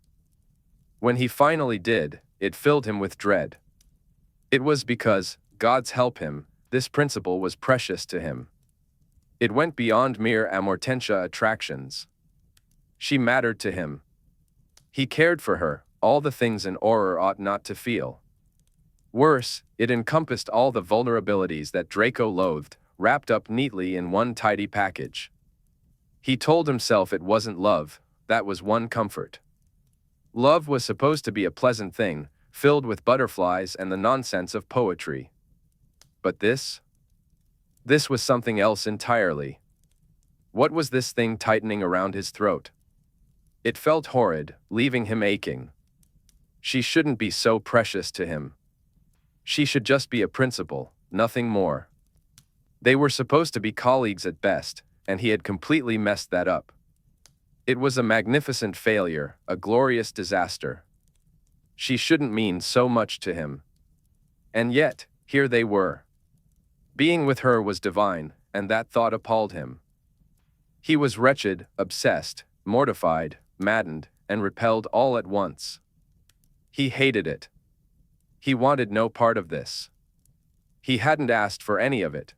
Speaker 1: When he finally did, it filled him with dread. It was because, God's help him, this principle was precious to him. It went beyond mere amortentia attractions. She mattered to him. He cared for her, all the things an Auror ought not to feel. Worse, it encompassed all the vulnerabilities that Draco loathed, wrapped up neatly in one tidy package. He told himself it wasn't love, that was one comfort. Love was supposed to be a pleasant thing, filled with butterflies and the nonsense of poetry. But this? This was something else entirely. What was this thing tightening around his throat? It felt horrid, leaving him aching. She shouldn't be so precious to him. She should just be a principal, nothing more. They were supposed to be colleagues at best, and he had completely messed that up. It was a magnificent failure, a glorious disaster. She shouldn't mean so much to him. And yet, here they were. Being with her was divine, and that thought appalled him. He was wretched, obsessed, mortified, maddened, and repelled all at once. He hated it. He wanted no part of this. He hadn't asked for any of it.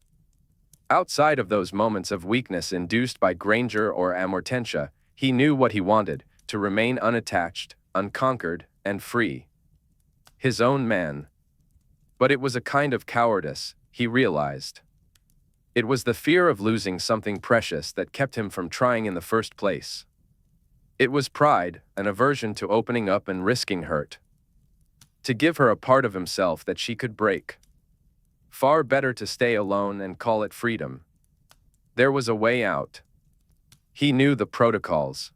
Speaker 1: Outside of those moments of weakness induced by Granger or amortentia, he knew what he wanted: to remain unattached, unconquered, and free. His own man. But it was a kind of cowardice, he realized. It was the fear of losing something precious that kept him from trying in the first place. It was pride, an aversion to opening up and risking hurt. To give her a part of himself that she could break. Far better to stay alone and call it freedom. There was a way out. He knew the protocols.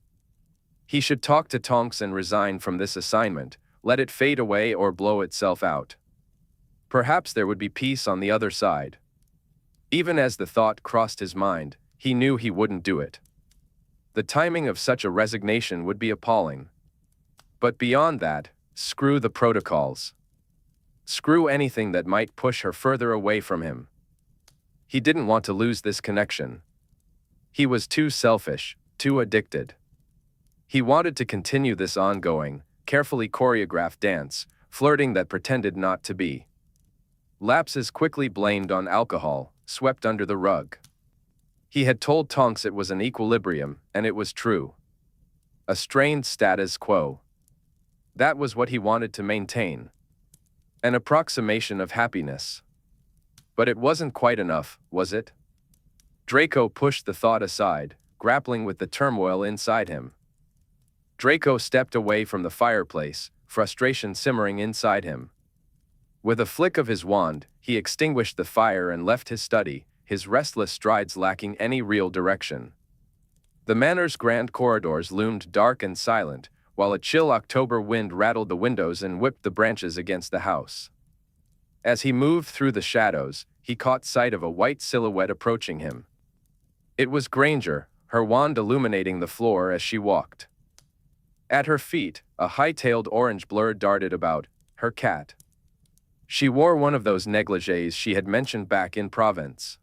Speaker 1: He should talk to Tonks and resign from this assignment, let it fade away or blow itself out. Perhaps there would be peace on the other side. Even as the thought crossed his mind, he knew he wouldn't do it. The timing of such a resignation would be appalling. But beyond that, screw the protocols. Screw anything that might push her further away from him. He didn't want to lose this connection. He was too selfish, too addicted. He wanted to continue this ongoing, carefully choreographed dance, flirting that pretended not to be. Lapses quickly blamed on alcohol, swept under the rug. He had told Tonks it was an equilibrium, and it was true. A strained status quo. That was what he wanted to maintain. An approximation of happiness. But it wasn't quite enough, was it? Draco pushed the thought aside, grappling with the turmoil inside him. Draco stepped away from the fireplace, frustration simmering inside him. With a flick of his wand, he extinguished the fire and left his study, his restless strides lacking any real direction. The manor's grand corridors loomed dark and silent, while a chill October wind rattled the windows and whipped the branches against the house. As he moved through the shadows, he caught sight of a white silhouette approaching him. It was Granger, her wand illuminating the floor as she walked. At her feet, a high-tailed orange blur darted about, her cat. She wore one of those negligées she had mentioned back in Provence.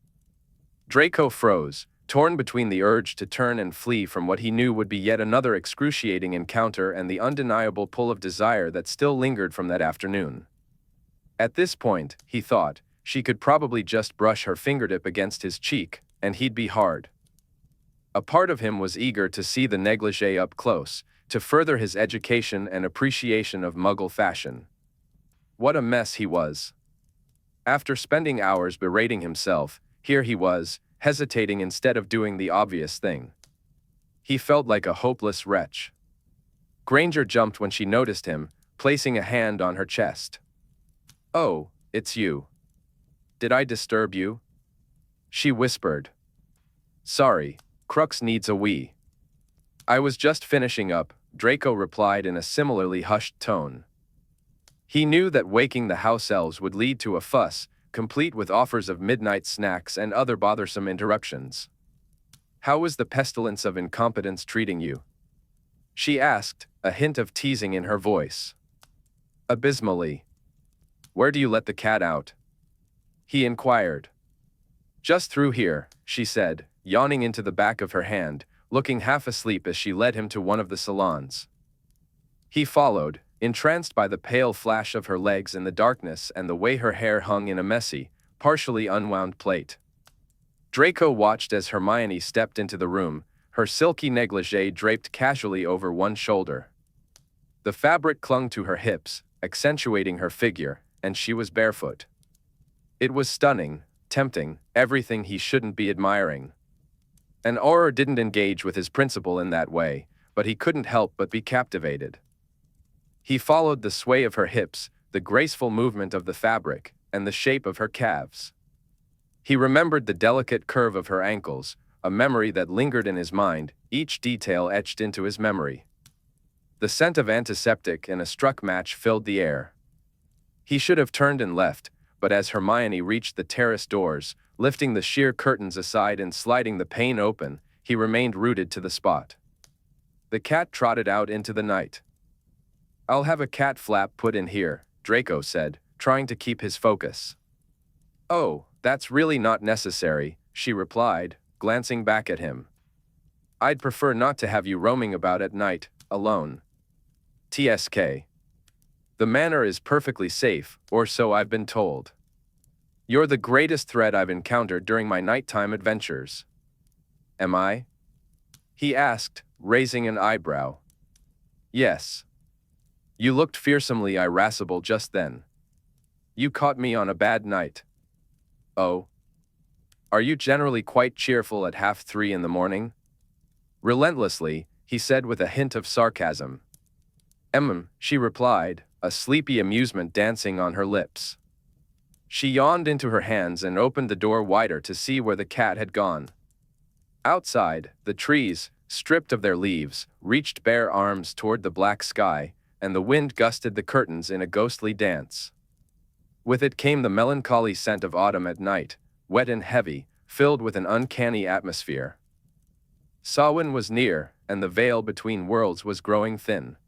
Speaker 1: Draco froze, torn between the urge to turn and flee from what he knew would be yet another excruciating encounter and the undeniable pull of desire that still lingered from that afternoon. At this point, he thought, she could probably just brush her fingertip against his cheek, and he'd be hard. A part of him was eager to see the negligée up close, to further his education and appreciation of Muggle fashion. What a mess he was. After spending hours berating himself, here he was, hesitating instead of doing the obvious thing. He felt like a hopeless wretch. Granger jumped when she noticed him, placing a hand on her chest. "Oh, it's you. Did I disturb you?" She whispered. "Sorry, Crux needs a wee." "I was just finishing up," Draco replied in a similarly hushed tone. He knew that waking the house elves would lead to a fuss, complete with offers of midnight snacks and other bothersome interruptions. "How was the pestilence of incompetence treating you?" she asked, a hint of teasing in her voice. "Abysmally." "Where do you let the cat out?" he inquired. "Just through here," she said, yawning into the back of her hand, looking half asleep as she led him to one of the salons. He followed, entranced by the pale flash of her legs in the darkness and the way her hair hung in a messy, partially unwound plait. Draco watched as Hermione stepped into the room, her silky negligée draped casually over one shoulder. The fabric clung to her hips, accentuating her figure, and she was barefoot. It was stunning, tempting, everything he shouldn't be admiring. An Auror didn't engage with his principal in that way, but he couldn't help but be captivated. He followed the sway of her hips, the graceful movement of the fabric, and the shape of her calves. He remembered the delicate curve of her ankles, a memory that lingered in his mind, each detail etched into his memory. The scent of antiseptic and a struck match filled the air. He should have turned and left, but as Hermione reached the terrace doors, lifting the sheer curtains aside and sliding the pane open, he remained rooted to the spot. The cat trotted out into the night. "I'll have a cat flap put in here," Draco said, trying to keep his focus. "Oh, that's really not necessary," she replied, glancing back at him. "I'd prefer not to have you roaming about at night, alone. TSK. The manor is perfectly safe, or so I've been told." You're the greatest threat I've encountered during my nighttime adventures. Am I? He asked, raising an eyebrow. Yes. You looked fearsomely irascible just then. You caught me on a bad night. Oh. Are you generally quite cheerful at 3:30 in the morning? Relentlessly, he said with a hint of sarcasm. She replied, a sleepy amusement dancing on her lips. She yawned into her hands and opened the door wider to see where the cat had gone. Outside, the trees, stripped of their leaves, reached bare arms toward the black sky, and the wind gusted the curtains in a ghostly dance. With it came the melancholy scent of autumn at night, wet and heavy, filled with an uncanny atmosphere. Samhain was near, and the veil between worlds was growing thin.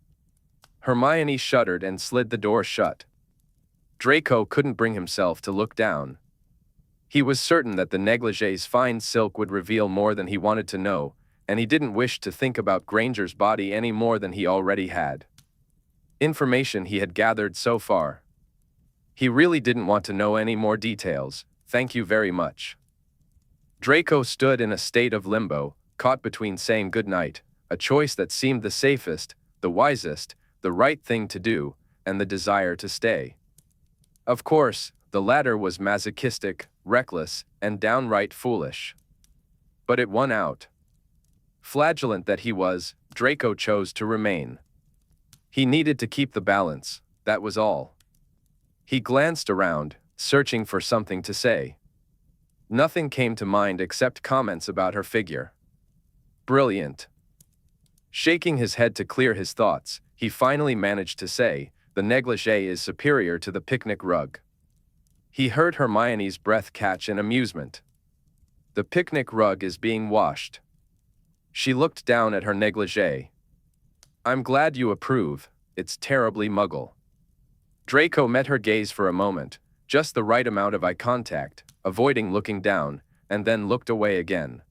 Speaker 1: Hermione shuddered and slid the door shut. Draco couldn't bring himself to look down. He was certain that the negligee's fine silk would reveal more than he wanted to know, and he didn't wish to think about Granger's body any more than he already had. Information he had gathered so far. He really didn't want to know any more details, thank you very much. Draco stood in a state of limbo, caught between saying goodnight, a choice that seemed the safest, the wisest, the right thing to do, and the desire to stay. Of course, the latter was masochistic, reckless, and downright foolish. But it won out. Flagellant that he was, Draco chose to remain. He needed to keep the balance, that was all. He glanced around, searching for something to say. Nothing came to mind except comments about her figure. Brilliant. Shaking his head to clear his thoughts, he finally managed to say, the negligee is superior to the picnic rug. He heard Hermione's breath catch in amusement. The picnic rug is being washed. She looked down at her negligee. I'm glad you approve, it's terribly muggle. Draco met her gaze for a moment, just the right amount of eye contact, avoiding looking down, and then looked away again.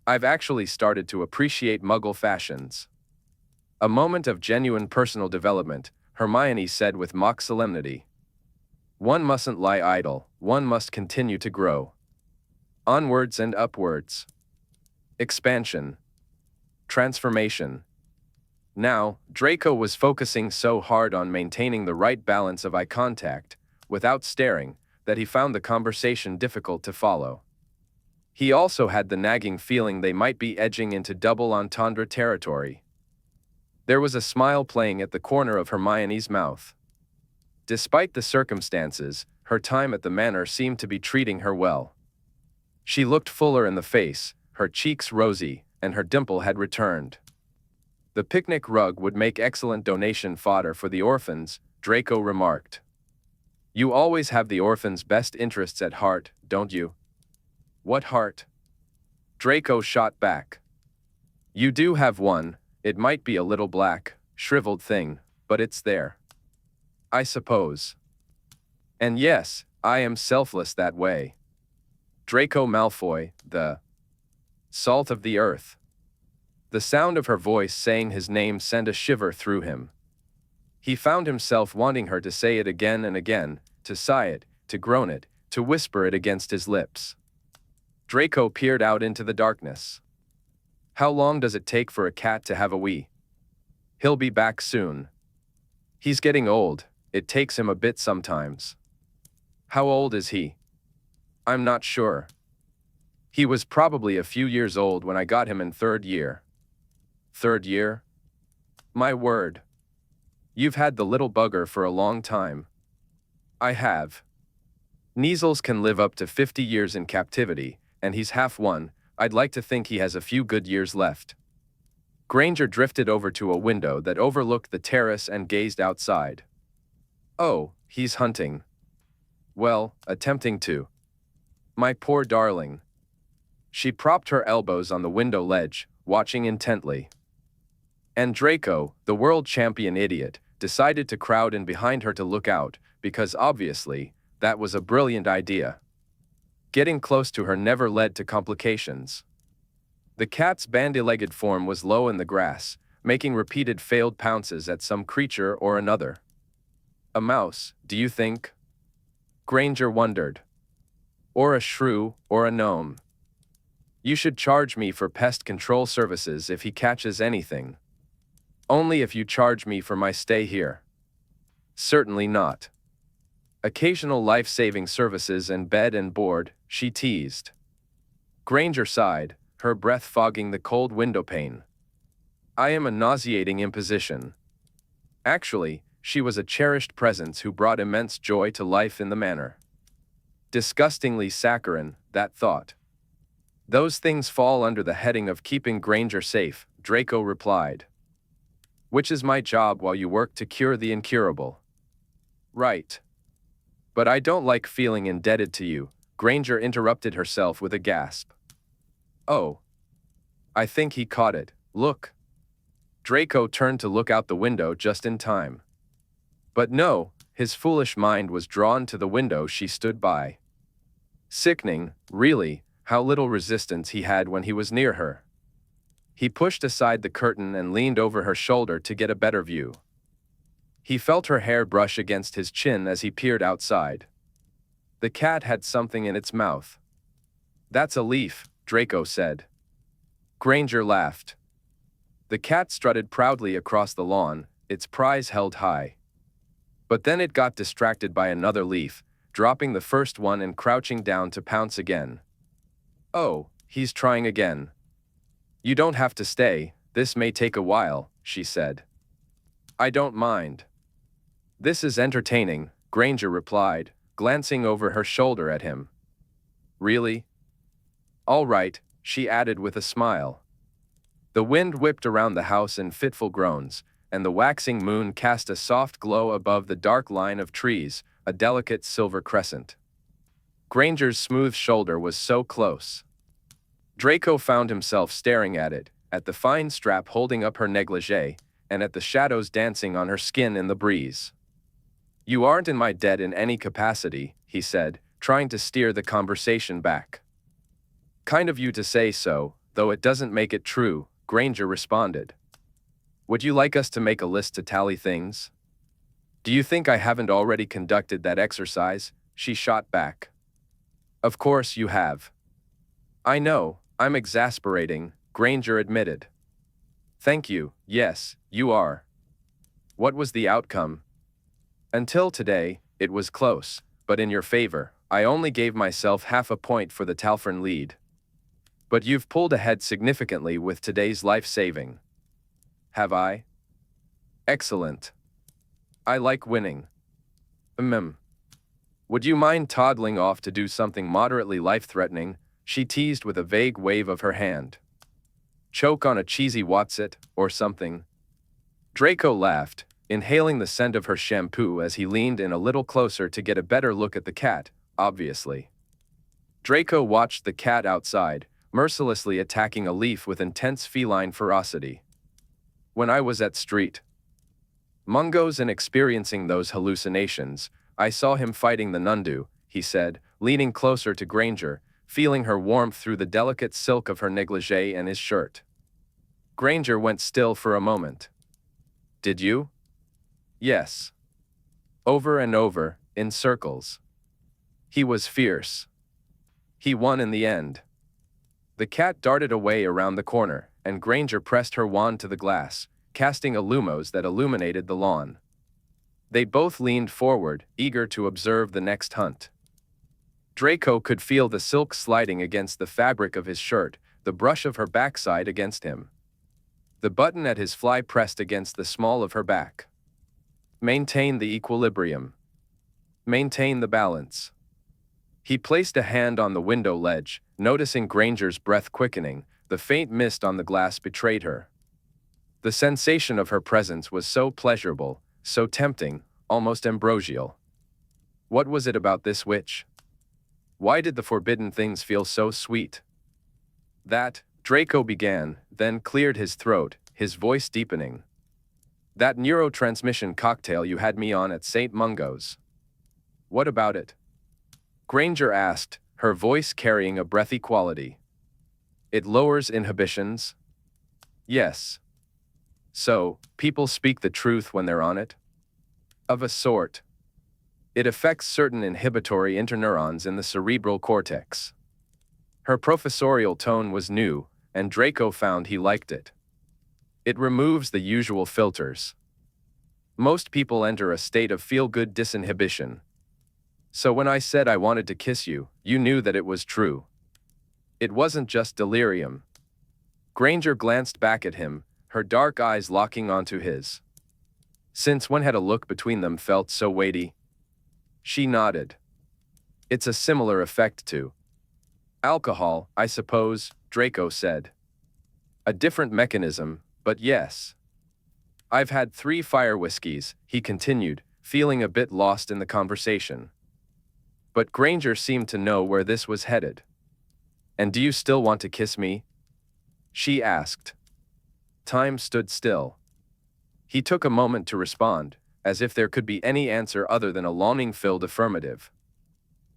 Speaker 1: I've actually started to appreciate muggle fashions. A moment of genuine personal development, Hermione said with mock solemnity. One mustn't lie idle, one must continue to grow. Onwards and upwards. Expansion. Transformation. Now, Draco was focusing so hard on maintaining the right balance of eye contact, without staring, that he found the conversation difficult to follow. He also had the nagging feeling they might be edging into double entendre territory. There was a smile playing at the corner of Hermione's mouth. Despite the circumstances, her time at the manor seemed to be treating her well. She looked fuller in the face, her cheeks rosy, and her dimple had returned. The picnic rug would make excellent donation fodder for the orphans, Draco remarked. You always have the orphans' best interests at heart, don't you? What heart? Draco shot back. You do have one, it might be a little black, shriveled thing, but it's there. I suppose. And yes, I am selfless that way. Draco Malfoy, the salt of the earth. The sound of her voice saying his name sent a shiver through him. He found himself wanting her to say it again and again, to sigh it, to groan it, to whisper it against his lips. Draco peered out into the darkness. How long does it take for a cat to have a wee? He'll be back soon. He's getting old, it takes him a bit sometimes. How old is he? I'm not sure. He was probably a few years old when I got him in 3rd year. 3rd year? My word. You've had the little bugger for a long time. I have. Measles can live up to 50 years in captivity, and he's half one. I'd like to think he has a few good years left. Granger drifted over to a window that overlooked the terrace and gazed outside. Oh, he's hunting. Well, attempting to. My poor darling. She propped her elbows on the window ledge, watching intently. And Draco, the world champion idiot, decided to crowd in behind her to look out, because obviously, that was a brilliant idea. Getting close to her never led to complications. The cat's bandy-legged form was low in the grass, making repeated failed pounces at some creature or another. A mouse, do you think? Granger wondered. Or a shrew, or a gnome. You should charge me for pest control services if he catches anything. Only if you charge me for my stay here. Certainly not. Occasional life-saving services and bed and board, she teased. Granger sighed, her breath fogging the cold windowpane. I am a nauseating imposition. Actually, she was a cherished presence who brought immense joy to life in the manor. Disgustingly saccharine, that thought. Those things fall under the heading of keeping Granger safe, Draco replied. Which is my job while you work to cure the incurable. Right. But I don't like feeling indebted to you, Granger interrupted herself with a gasp. Oh. I think he caught it, look. Draco turned to look out the window just in time. But no, his foolish mind was drawn to the window she stood by. Sickening, really, how little resistance he had when he was near her. He pushed aside the curtain and leaned over her shoulder to get a better view. He felt her hair brush against his chin as he peered outside. The cat had something in its mouth. That's a leaf, Draco said. Granger laughed. The cat strutted proudly across the lawn, its prize held high. But then it got distracted by another leaf, dropping the first one and crouching down to pounce again. Oh, he's trying again. You don't have to stay, this may take a while, she said. I don't mind. This is entertaining, Granger replied, glancing over her shoulder at him. Really? All right, she added with a smile. The wind whipped around the house in fitful groans, and the waxing moon cast a soft glow above the dark line of trees, a delicate silver crescent. Granger's smooth shoulder was so close. Draco found himself staring at it, at the fine strap holding up her negligee, and at the shadows dancing on her skin in the breeze. You aren't in my debt in any capacity, he said, trying to steer the conversation back. Kind of you to say so, though it doesn't make it true, Granger responded. Would you like us to make a list to tally things? Do you think I haven't already conducted that exercise? She shot back. Of course you have. I know, I'm exasperating, Granger admitted. Thank you, yes, you are. What was the outcome? Until today, it was close, but in your favor. I only gave myself half a point for the Talfrin lead. But you've pulled ahead significantly with today's life-saving. Have I? Excellent. I like winning. Would you mind toddling off to do something moderately life-threatening? She teased with a vague wave of her hand. Choke on a cheesy Wotsit, or something. Draco laughed, inhaling the scent of her shampoo as he leaned in a little closer to get a better look at the cat, obviously. Draco watched the cat outside, mercilessly attacking a leaf with intense feline ferocity. When I was at Street Mungo's and experiencing those hallucinations, I saw him fighting the Nundu, he said, leaning closer to Granger, feeling her warmth through the delicate silk of her negligee and his shirt. Granger went still for a moment. Did you? Yes. Over and over, in circles. He was fierce. He won in the end. The cat darted away around the corner, and Granger pressed her wand to the glass, casting a lumos that illuminated the lawn. They both leaned forward, eager to observe the next hunt. Draco could feel the silk sliding against the fabric of his shirt, the brush of her backside against him. The button at his fly pressed against the small of her back. Maintain the equilibrium. Maintain the balance. He placed a hand on the window ledge, noticing Granger's breath quickening. The faint mist on the glass betrayed her. The sensation of her presence was so pleasurable, so tempting, almost ambrosial. What was it about this witch? Why did the forbidden things feel so sweet? That, Draco began, then cleared his throat, his voice deepening. That neurotransmission cocktail you had me on at St. Mungo's. What about it? Granger asked, her voice carrying a breathy quality. It lowers inhibitions? Yes. So, people speak the truth when they're on it? Of a sort. It affects certain inhibitory interneurons in the cerebral cortex. Her professorial tone was new, and Draco found he liked it. It removes the usual filters. Most people enter a state of feel-good disinhibition. So when I said I wanted to kiss you, you knew that it was true. It wasn't just delirium. Granger glanced back at him, her dark eyes locking onto his. Since when had a look between them felt so weighty? She nodded. It's a similar effect to alcohol, I suppose, Draco said. A different mechanism, but yes. I've had 3 fire whiskeys, he continued, feeling a bit lost in the conversation. But Granger seemed to know where this was headed. And do you still want to kiss me? She asked. Time stood still. He took a moment to respond, as if there could be any answer other than a longing-filled affirmative.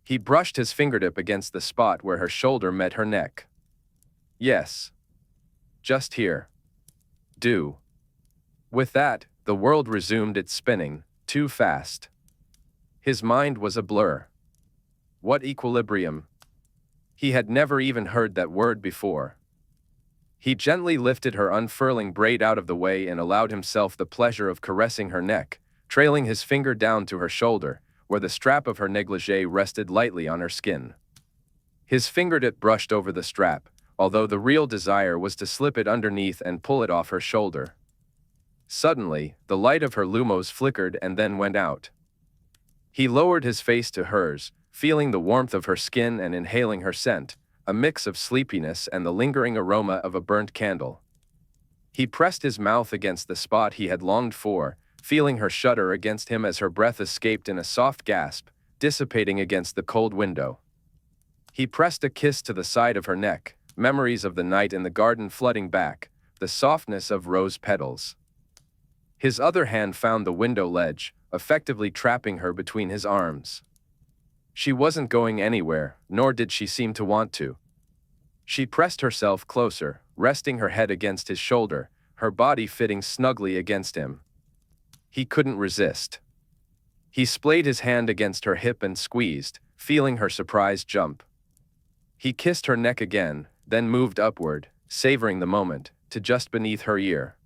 Speaker 1: He brushed his fingertip against the spot where her shoulder met her neck. Yes. Just here. Do. With that, the world resumed its spinning, too fast. His mind was a blur. What equilibrium? He had never even heard that word before. He gently lifted her unfurling braid out of the way and allowed himself the pleasure of caressing her neck, trailing his finger down to her shoulder, where the strap of her negligee rested lightly on her skin. His fingertip brushed over the strap, although the real desire was to slip it underneath and pull it off her shoulder. Suddenly, the light of her lumos flickered and then went out. He lowered his face to hers, feeling the warmth of her skin and inhaling her scent, a mix of sleepiness and the lingering aroma of a burnt candle. He pressed his mouth against the spot he had longed for, feeling her shudder against him as her breath escaped in a soft gasp, dissipating against the cold window. He pressed a kiss to the side of her neck, memories of the night in the garden flooding back, the softness of rose petals. His other hand found the window ledge, effectively trapping her between his arms. She wasn't going anywhere, nor did she seem to want to. She pressed herself closer, resting her head against his shoulder, her body fitting snugly against him. He couldn't resist. He splayed his hand against her hip and squeezed, feeling her surprise jump. He kissed her neck again, then moved upward, savoring the moment, to just beneath her ear.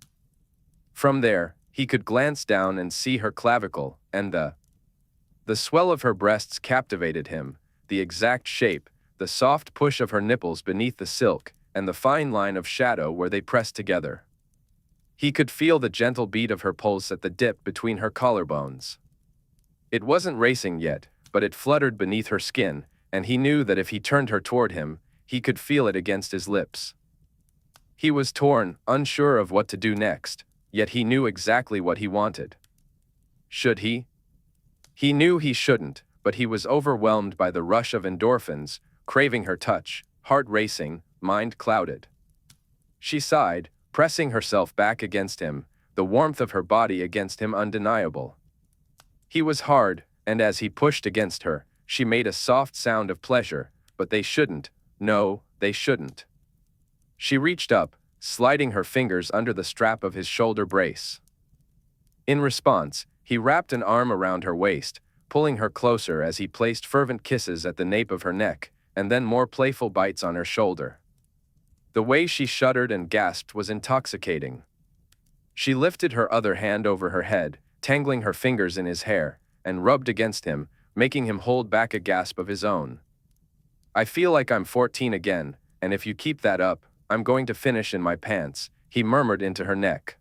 Speaker 1: From there, he could glance down and see her clavicle, and the swell of her breasts captivated him, the exact shape, the soft push of her nipples beneath the silk, and the fine line of shadow where they pressed together. He could feel the gentle beat of her pulse at the dip between her collarbones. It wasn't racing yet, but it fluttered beneath her skin, and he knew that if he turned her toward him, he could feel it against his lips. He was torn, unsure of what to do next, yet he knew exactly what he wanted. Should he? He knew he shouldn't, but he was overwhelmed by the rush of endorphins, craving her touch, heart racing, mind clouded. She sighed, pressing herself back against him, the warmth of her body against him undeniable. He was hard, and as he pushed against her, she made a soft sound of pleasure, but they shouldn't, no, they shouldn't. She reached up, sliding her fingers under the strap of his shoulder brace. In response, he wrapped an arm around her waist, pulling her closer as he placed fervent kisses at the nape of her neck, and then more playful bites on her shoulder. The way she shuddered and gasped was intoxicating. She lifted her other hand over her head, tangling her fingers in his hair, and rubbed against him, making him hold back a gasp of his own. I feel like I'm 14 again, and if you keep that up, I'm going to finish in my pants, he murmured into her neck.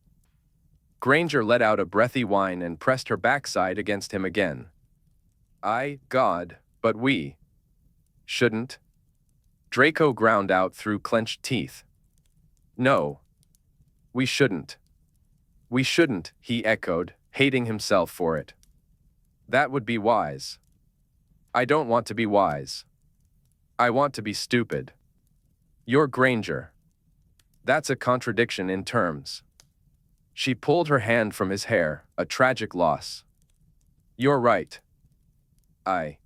Speaker 1: Granger let out a breathy whine and pressed her backside against him again. God, but we shouldn't. Draco ground out through clenched teeth. No. We shouldn't. We shouldn't, he echoed, hating himself for it. That would be wise. I don't want to be wise. I want to be stupid. You're Granger. That's a contradiction in terms. She pulled her hand from his hair, a tragic loss. You're right. I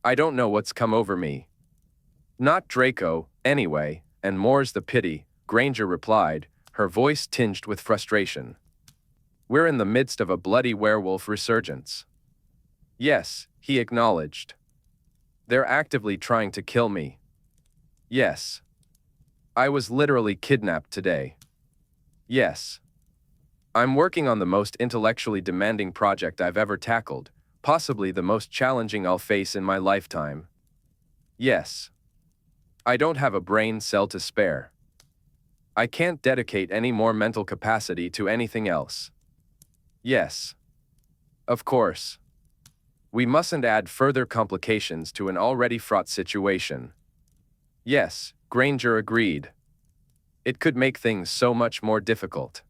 Speaker 1: don't know what's come over me. Not Draco, anyway, and more's the pity, Granger replied, her voice tinged with frustration. We're in the midst of a bloody werewolf resurgence. Yes, he acknowledged. They're actively trying to kill me. Yes. I was literally kidnapped today. Yes. I'm working on the most intellectually demanding project I've ever tackled, possibly the most challenging I'll face in my lifetime. Yes. I don't have a brain cell to spare. I can't dedicate any more mental capacity to anything else. Yes. Of course. We mustn't add further complications to an already fraught situation. Yes, Granger agreed. It could make things so much more difficult.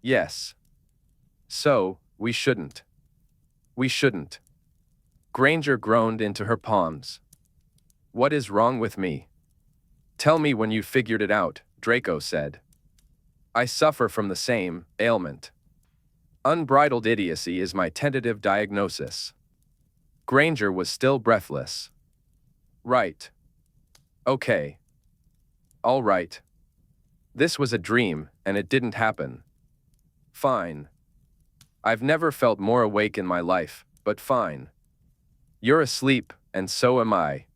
Speaker 1: Yes. So, we shouldn't. We shouldn't. Granger groaned into her palms. What is wrong with me? Tell me when you figured it out, Draco said. I suffer from the same ailment. Unbridled idiocy is my tentative diagnosis. Granger was still breathless. Right. Okay. All right. This was a dream, and it didn't happen. Fine. I've never felt more awake in my life, but fine. You're asleep, and so am I.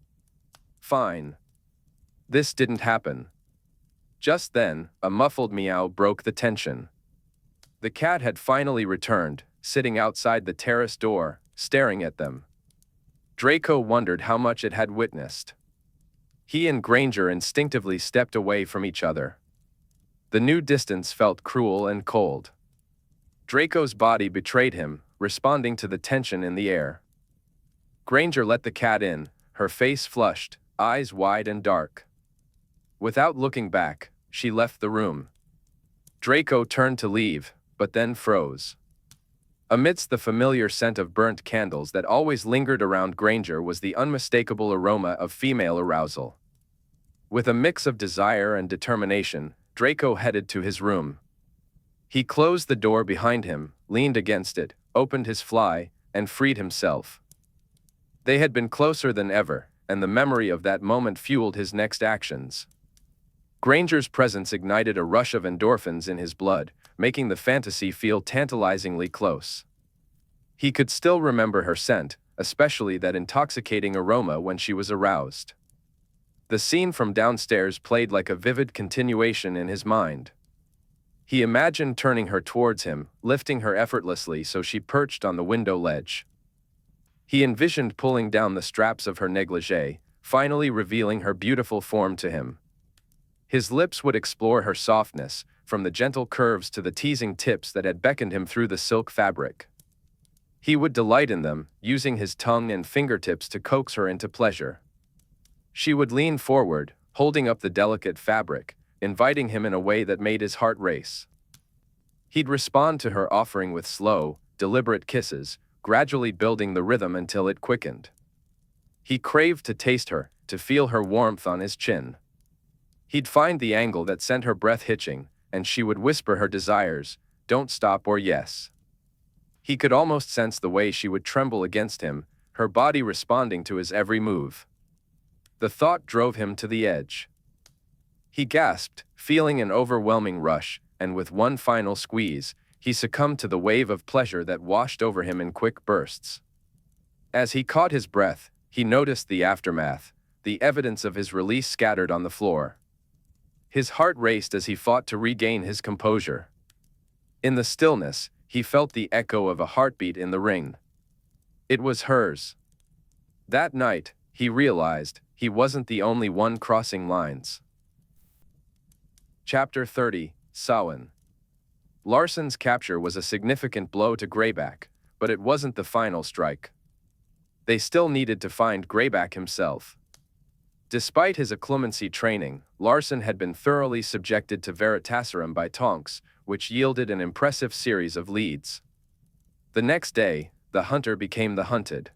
Speaker 1: Fine. This didn't happen. Just then, a muffled meow broke the tension. The cat had finally returned, sitting outside the terrace door, staring at them. Draco wondered how much it had witnessed. He and Granger instinctively stepped away from each other. The new distance felt cruel and cold. Draco's body betrayed him, responding to the tension in the air. Granger let the cat in, her face flushed, eyes wide and dark. Without looking back, she left the room. Draco turned to leave, but then froze. Amidst the familiar scent of burnt candles that always lingered around Granger was the unmistakable aroma of female arousal. With a mix of desire and determination, Draco headed to his room. He closed the door behind him, leaned against it, opened his fly, and freed himself. They had been closer than ever, and the memory of that moment fueled his next actions. Granger's presence ignited a rush of endorphins in his blood, making the fantasy feel tantalizingly close. He could still remember her scent, especially that intoxicating aroma when she was aroused. The scene from downstairs played like a vivid continuation in his mind. He imagined turning her towards him, lifting her effortlessly so she perched on the window ledge. He envisioned pulling down the straps of her negligee, finally revealing her beautiful form to him. His lips would explore her softness, from the gentle curves to the teasing tips that had beckoned him through the silk fabric. He would delight in them, using his tongue and fingertips to coax her into pleasure. She would lean forward, holding up the delicate fabric, inviting him in a way that made his heart race. He'd respond to her offering with slow, deliberate kisses, gradually building the rhythm until it quickened. He craved to taste her, to feel her warmth on his chin. He'd find the angle that sent her breath hitching, and she would whisper her desires, "Don't stop" or "yes." He could almost sense the way she would tremble against him, her body responding to his every move. The thought drove him to the edge. He gasped, feeling an overwhelming rush, and with one final squeeze, he succumbed to the wave of pleasure that washed over him in quick bursts. As he caught his breath, he noticed the aftermath, the evidence of his release scattered on the floor. His heart raced as he fought to regain his composure. In the stillness, he felt the echo of a heartbeat in the ring. It was hers. That night, he realized, he wasn't the only one crossing lines. Chapter 30, Samhain. Larson's capture was a significant blow to Greyback, but it wasn't the final strike. They still needed to find Greyback himself. Despite his occlumency training, Larson had been thoroughly subjected to Veritaserum by Tonks, which yielded an impressive series of leads. The next day, the hunter became the hunted.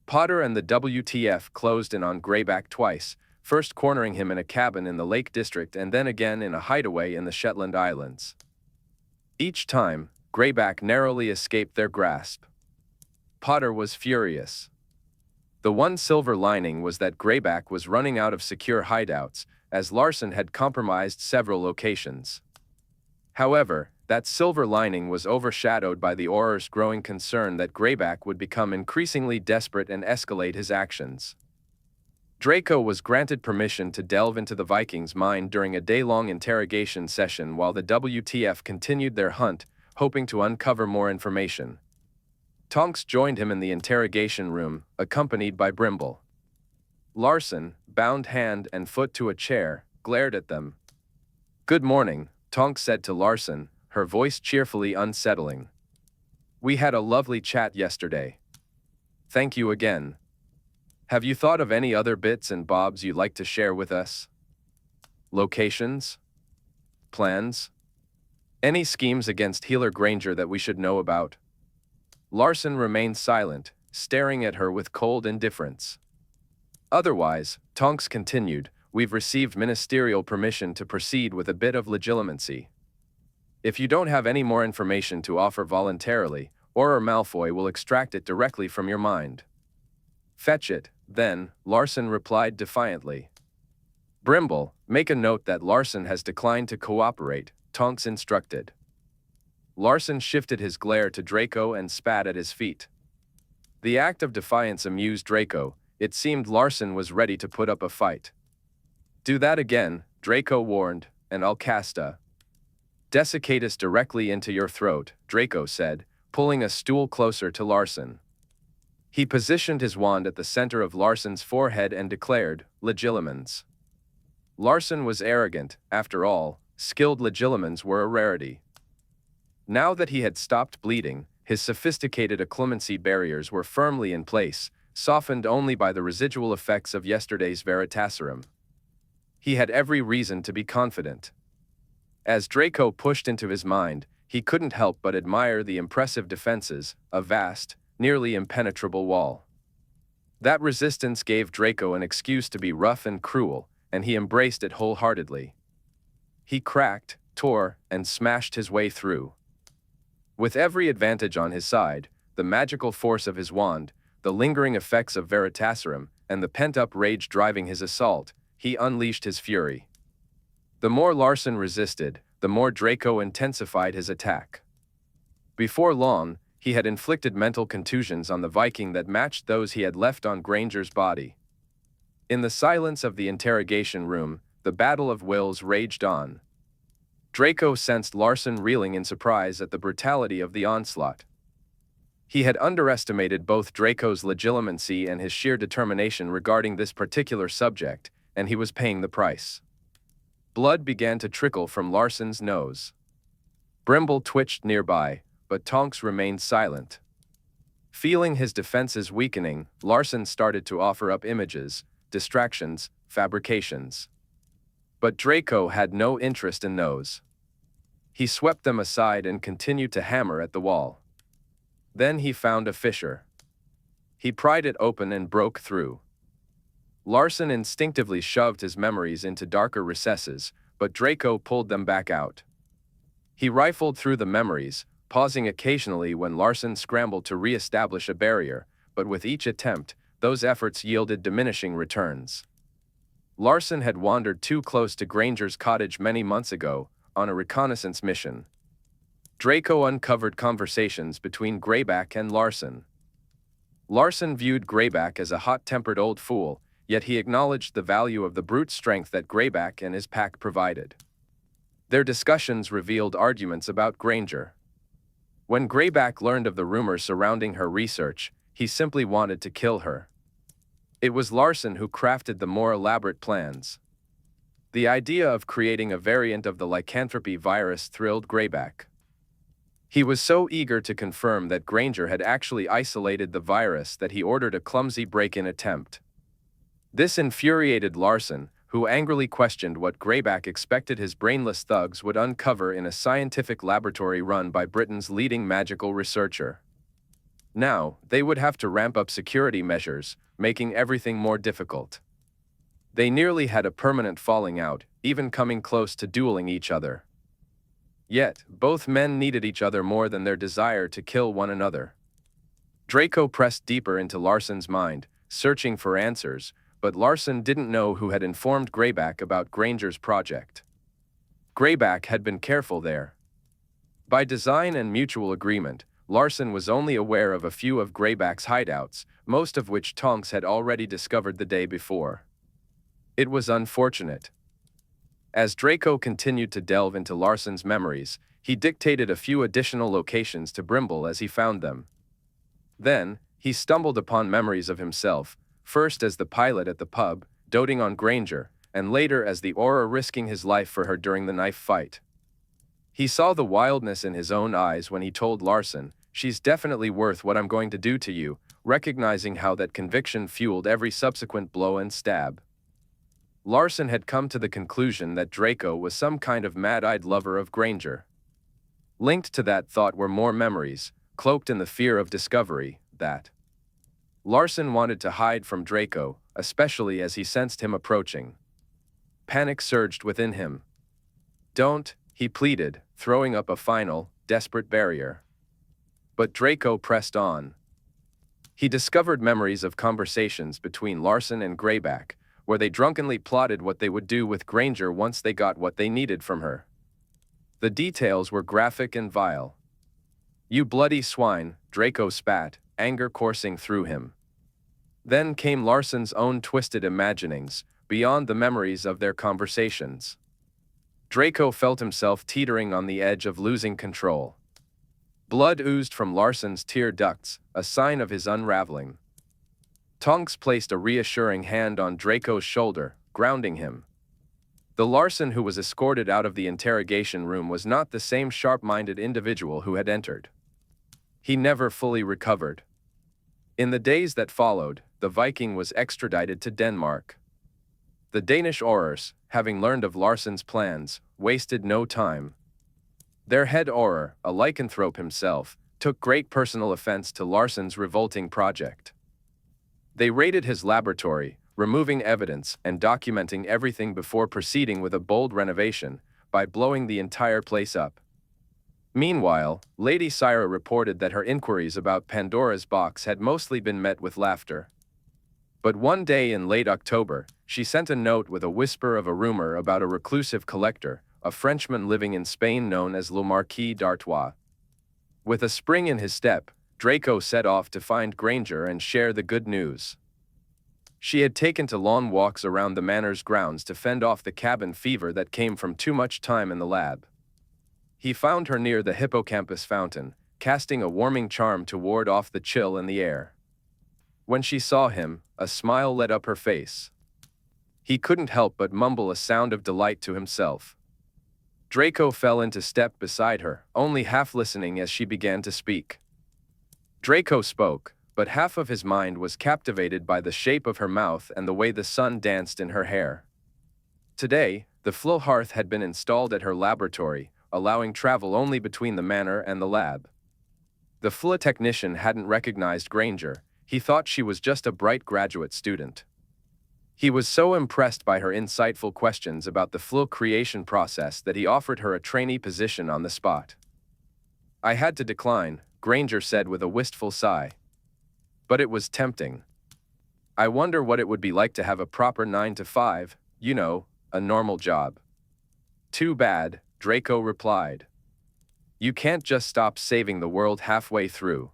Speaker 1: Potter and the WTF closed in on Greyback twice, first cornering him in a cabin in the Lake District and then again in a hideaway in the Shetland Islands. Each time, Greyback narrowly escaped their grasp. Potter was furious. The one silver lining was that Greyback was running out of secure hideouts, as Larson had compromised several locations. However, That silver lining was overshadowed by the Auror's growing concern that Greyback would become increasingly desperate and escalate his actions. Draco was granted permission to delve into the Vikings' mind during a day-long interrogation session while the WTF continued their hunt, hoping to uncover more information. Tonks joined him in the interrogation room, accompanied by Brimble. Larson, bound hand and foot to a chair, glared at them. "Good morning," Tonks said to Larson, her voice cheerfully unsettling. "We had a lovely chat yesterday. Thank you again. Have you thought of any other bits and bobs you'd like to share with us? Locations? Plans? Any schemes against Healer Granger that we should know about?" Larson remained silent, staring at her with cold indifference. "Otherwise," Tonks continued, "we've received ministerial permission to proceed with a bit of legilimency. If you don't have any more information to offer voluntarily, Auror Malfoy will extract it directly from your mind." "Fetch it, then," Larson replied defiantly. "Brimble, make a note that Larson has declined to cooperate," Tonks instructed. Larson shifted his glare to Draco and spat at his feet. The act of defiance amused Draco. It seemed Larson was ready to put up a fight. "Do that again," Draco warned, "and I'll cast a desiccatus directly into your throat," Draco said, pulling a stool closer to Larson. He positioned his wand at the center of Larson's forehead and declared, "Legilimens." Larson was arrogant. After all, skilled legilimens were a rarity. Now that he had stopped bleeding, his sophisticated occlumency barriers were firmly in place, softened only by the residual effects of yesterday's Veritaserum. He had every reason to be confident. As Draco pushed into his mind, he couldn't help but admire the impressive defenses, a vast, nearly impenetrable wall. That resistance gave Draco an excuse to be rough and cruel, and he embraced it wholeheartedly. He cracked, tore, and smashed his way through. With every advantage on his side, the magical force of his wand, the lingering effects of Veritaserum, and the pent-up rage driving his assault, he unleashed his fury. The more Larson resisted, the more Draco intensified his attack. Before long, he had inflicted mental contusions on the Viking that matched those he had left on Granger's body. In the silence of the interrogation room, the battle of wills raged on. Draco sensed Larson reeling in surprise at the brutality of the onslaught. He had underestimated both Draco's legilimency and his sheer determination regarding this particular subject, and he was paying the price. Blood began to trickle from Larson's nose. Brimble twitched nearby, but Tonks remained silent. Feeling his defenses weakening, Larson started to offer up images, distractions, fabrications. But Draco had no interest in those. He swept them aside and continued to hammer at the wall. Then he found a fissure. He pried it open and broke through. Larson instinctively shoved his memories into darker recesses, but Draco pulled them back out. He rifled through the memories, pausing occasionally when Larson scrambled to re-establish a barrier, but with each attempt, those efforts yielded diminishing returns. Larson had wandered too close to Granger's cottage many months ago, on a reconnaissance mission. Draco uncovered conversations between Greyback and Larson. Larson viewed Greyback as a hot-tempered old fool, yet he acknowledged the value of the brute strength that Greyback and his pack provided. Their discussions revealed arguments about Granger. When Greyback learned of the rumors surrounding her research, he simply wanted to kill her. It was Larson who crafted the more elaborate plans. The idea of creating a variant of the lycanthropy virus thrilled Greyback. He was so eager to confirm that Granger had actually isolated the virus that he ordered a clumsy break-in attempt. This infuriated Larson, who angrily questioned what Greyback expected his brainless thugs would uncover in a scientific laboratory run by Britain's leading magical researcher. Now, they would have to ramp up security measures, making everything more difficult. They nearly had a permanent falling out, even coming close to dueling each other. Yet, both men needed each other more than their desire to kill one another. Draco pressed deeper into Larson's mind, searching for answers, but Larson didn't know who had informed Greyback about Granger's project. Greyback had been careful there. By design and mutual agreement, Larson was only aware of a few of Greyback's hideouts, most of which Tonks had already discovered the day before. It was unfortunate. As Draco continued to delve into Larson's memories, he dictated a few additional locations to Brimble as he found them. Then, he stumbled upon memories of himself, first as the pilot at the pub, doting on Granger, and later as the Auror risking his life for her during the knife fight. He saw the wildness in his own eyes when he told Larson, "She's definitely worth what I'm going to do to you," recognizing how that conviction fueled every subsequent blow and stab. Larson had come to the conclusion that Draco was some kind of mad-eyed lover of Granger. Linked to that thought were more memories, cloaked in the fear of discovery, that Larson wanted to hide from Draco, especially as he sensed him approaching. Panic surged within him. "Don't," he pleaded, throwing up a final, desperate barrier. But Draco pressed on. He discovered memories of conversations between Larson and Greyback, where they drunkenly plotted what they would do with Granger once they got what they needed from her. The details were graphic and vile. "You bloody swine," Draco spat, anger coursing through him. Then came Larson's own twisted imaginings, beyond the memories of their conversations. Draco felt himself teetering on the edge of losing control. Blood oozed from Larson's tear ducts, a sign of his unraveling. Tonks placed a reassuring hand on Draco's shoulder, grounding him. The Larson who was escorted out of the interrogation room was not the same sharp-minded individual who had entered. He never fully recovered. In the days that followed, the Viking was extradited to Denmark. The Danish Aurors, having learned of Larson's plans, wasted no time. Their head Auror, a lycanthrope himself, took great personal offense to Larson's revolting project. They raided his laboratory, removing evidence and documenting everything before proceeding with a bold renovation, by blowing the entire place up. Meanwhile, Lady Syra reported that her inquiries about Pandora's box had mostly been met with laughter. But one day in late October, she sent a note with a whisper of a rumor about a reclusive collector, a Frenchman living in Spain known as Le Marquis d'Artois. With a spring in his step, Draco set off to find Granger and share the good news. She had taken to long walks around the manor's grounds to fend off the cabin fever that came from too much time in the lab. He found her near the hippocampus fountain, casting a warming charm to ward off the chill in the air. When she saw him, a smile lit up her face. He couldn't help but mumble a sound of delight to himself. Draco fell into step beside her, only half listening as she began to speak. Draco spoke, but half of his mind was captivated by the shape of her mouth and the way the sun danced in her hair. Today, the flow hearth had been installed at her laboratory, allowing travel only between the manor and the lab. The FLA technician hadn't recognized Granger. He thought she was just a bright graduate student. He was so impressed by her insightful questions about the FLA creation process that he offered her a trainee position on the spot. "I had to decline," Granger said with a wistful sigh. "But it was tempting. I wonder what it would be like to have a proper 9 to 5, you know, a normal job." "Too bad," Draco replied. "You can't just stop saving the world halfway through.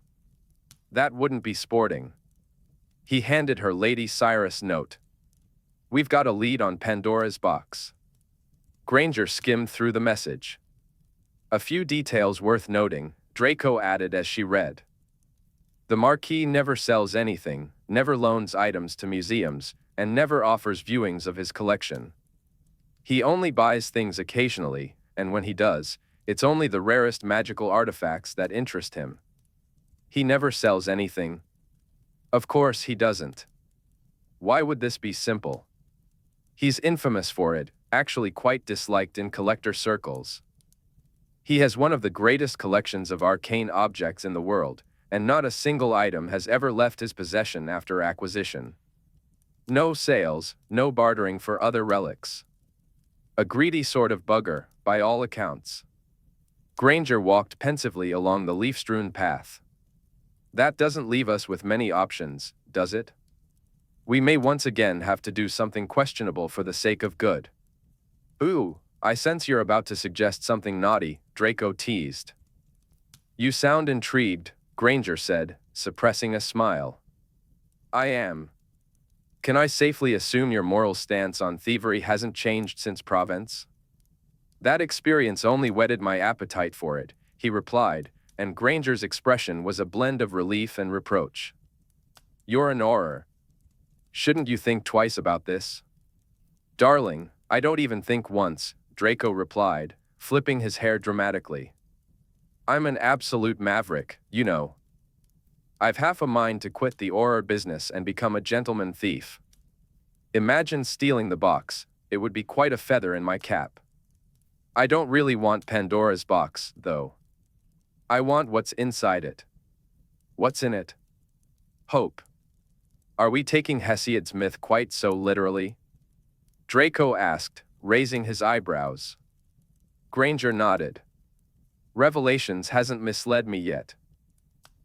Speaker 1: That wouldn't be sporting." He handed her Lady Syra's note. "We've got a lead on Pandora's box." Granger skimmed through the message. "A few details worth noting," Draco added as she read. "The Marquis never sells anything, never loans items to museums, and never offers viewings of his collection. He only buys things occasionally, and when he does, it's only the rarest magical artifacts that interest him. He never sells anything. Of course he doesn't. Why would this be simple? He's infamous for it, actually quite disliked in collector circles. He has one of the greatest collections of arcane objects in the world, and not a single item has ever left his possession after acquisition. No sales, no bartering for other relics. A greedy sort of bugger, by all accounts." Granger walked pensively along the leaf-strewn path. "That doesn't leave us with many options, does it? We may once again have to do something questionable for the sake of good." "Ooh, I sense you're about to suggest something naughty," Draco teased. You sound intrigued, Granger said, suppressing a smile. I am. Can I safely assume your moral stance on thievery hasn't changed since Provence? That experience only whetted my appetite for it, he replied, and Granger's expression was a blend of relief and reproach. You're an Auror. Shouldn't you think twice about this? Darling, I don't even think once, Draco replied, flipping his hair dramatically. I'm an absolute maverick, you know. I've half a mind to quit the Auror business and become a gentleman thief. Imagine stealing the box, it would be quite a feather in my cap. I don't really want Pandora's box, though. I want what's inside it. What's in it? Hope. Are we taking Hesiod's myth quite so literally? Draco asked, raising his eyebrows. Granger nodded. Revelations hasn't misled me yet.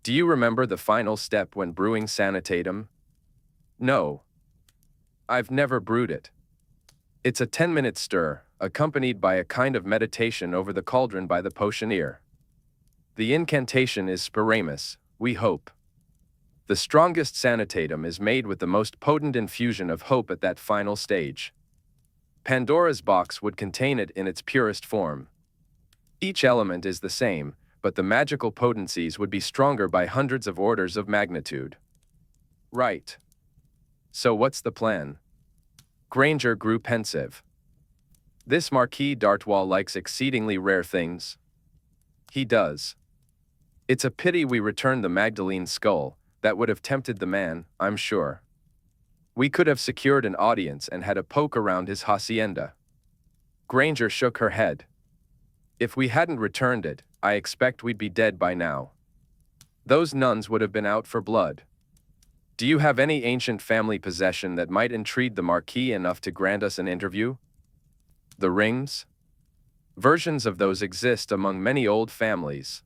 Speaker 1: Do you remember the final step when brewing sanitatum? No. I've never brewed it. It's a 10-minute stir, accompanied by a kind of meditation over the cauldron by the potioneer. The incantation is Speramus, we hope. The strongest sanitatum is made with the most potent infusion of hope at that final stage. Pandora's box would contain it in its purest form. Each element is the same, but the magical potencies would be stronger by hundreds of orders of magnitude. Right. So what's the plan? Granger grew pensive. This Marquis d'Artois likes exceedingly rare things. He does. It's a pity we returned the Magdalene skull, that would have tempted the man, I'm sure. We could have secured an audience and had a poke around his hacienda. Granger shook her head. If we hadn't returned it, I expect we'd be dead by now. Those nuns would have been out for blood. Do you have any ancient family possession that might intrigue the Marquis enough to grant us an interview? The rings? Versions of those exist among many old families.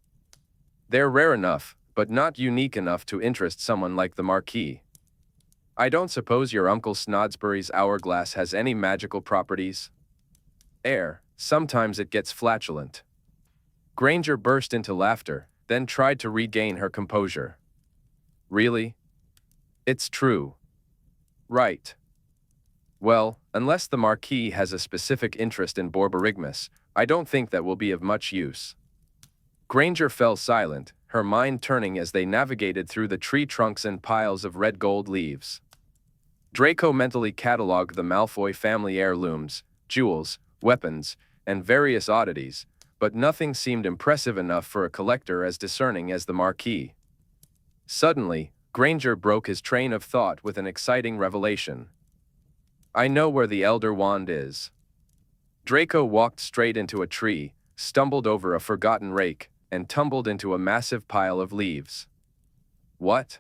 Speaker 1: They're rare enough, but not unique enough to interest someone like the Marquis. I don't suppose your Uncle Snodsbury's hourglass has any magical properties? Sometimes it gets flatulent. Granger burst into laughter, then tried to regain her composure. Really? It's true. Right. Well, unless the Marquis has a specific interest in Borborygmus, I don't think that will be of much use. Granger fell silent, her mind turning as they navigated through the tree trunks and piles of red gold leaves. Draco mentally catalogued the Malfoy family heirlooms, jewels, weapons, and various oddities, but nothing seemed impressive enough for a collector as discerning as the Marquis. Suddenly, Granger broke his train of thought with an exciting revelation. I know where the Elder Wand is. Draco walked straight into a tree, stumbled over a forgotten rake, and tumbled into a massive pile of leaves. What?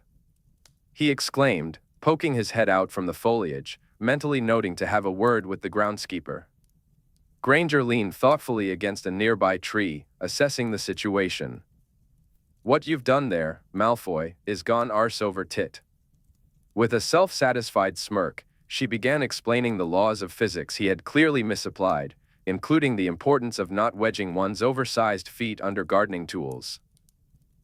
Speaker 1: He exclaimed, poking his head out from the foliage, mentally noting to have a word with the groundskeeper. Granger leaned thoughtfully against a nearby tree, assessing the situation. What you've done there, Malfoy, is gone arse over tit. With a self-satisfied smirk, she began explaining the laws of physics he had clearly misapplied, including the importance of not wedging one's oversized feet under gardening tools.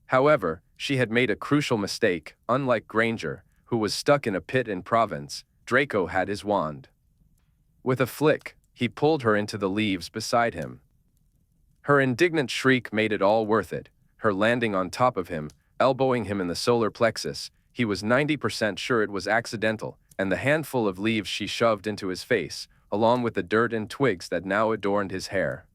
Speaker 1: However, she had made a crucial mistake. Unlike Granger, who was stuck in a pit in Provence, Draco had his wand. With a flick, he pulled her into the leaves beside him. Her indignant shriek made it all worth it, her landing on top of him, elbowing him in the solar plexus. He was 90% sure it was accidental, and the handful of leaves she shoved into his face, along with the dirt and twigs that now adorned his hair.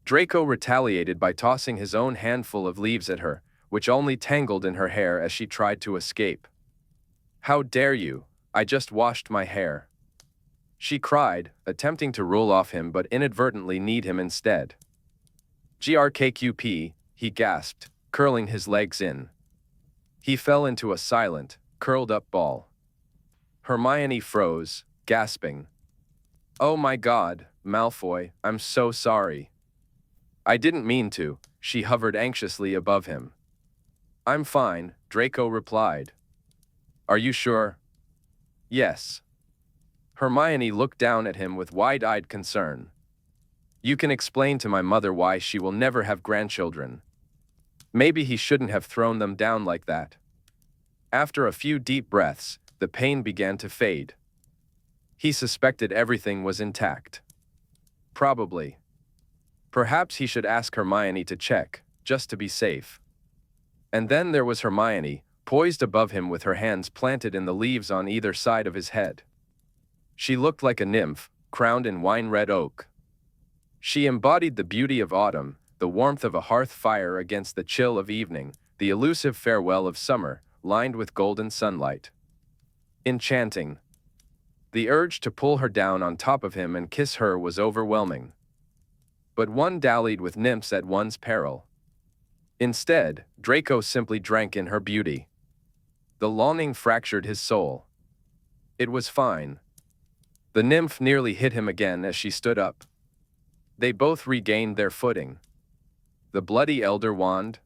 Speaker 1: Draco retaliated by tossing his own handful of leaves at her, which only tangled in her hair as she tried to escape. How dare you? I just washed my hair. She cried, attempting to roll off him but inadvertently kneed him instead. GRKQP, he gasped, curling his legs in. He fell into a silent, curled-up ball. Hermione froze, gasping. Oh my God, Malfoy, I'm so sorry. I didn't mean to, she hovered anxiously above him. I'm fine, Draco replied. Are you sure? Yes. Hermione looked down at him with wide-eyed concern. You can explain to my mother why she will never have grandchildren. Maybe he shouldn't have thrown them down like that. After a few deep breaths, the pain began to fade. He suspected everything was intact. Probably. Perhaps he should ask Hermione to check, just to be safe. And then there was Hermione, poised above him with her hands planted in the leaves on either side of his head. She looked like a nymph, crowned in wine-red oak. She embodied the beauty of autumn, the warmth of a hearth fire against the chill of evening, the elusive farewell of summer, lined with golden sunlight. Enchanting. The urge to pull her down on top of him and kiss her was overwhelming. But one dallied with nymphs at one's peril. Instead, Draco simply drank in her beauty. The longing fractured his soul. It was fine. The nymph nearly hit him again as she stood up. They both regained their footing. The bloody elder wand?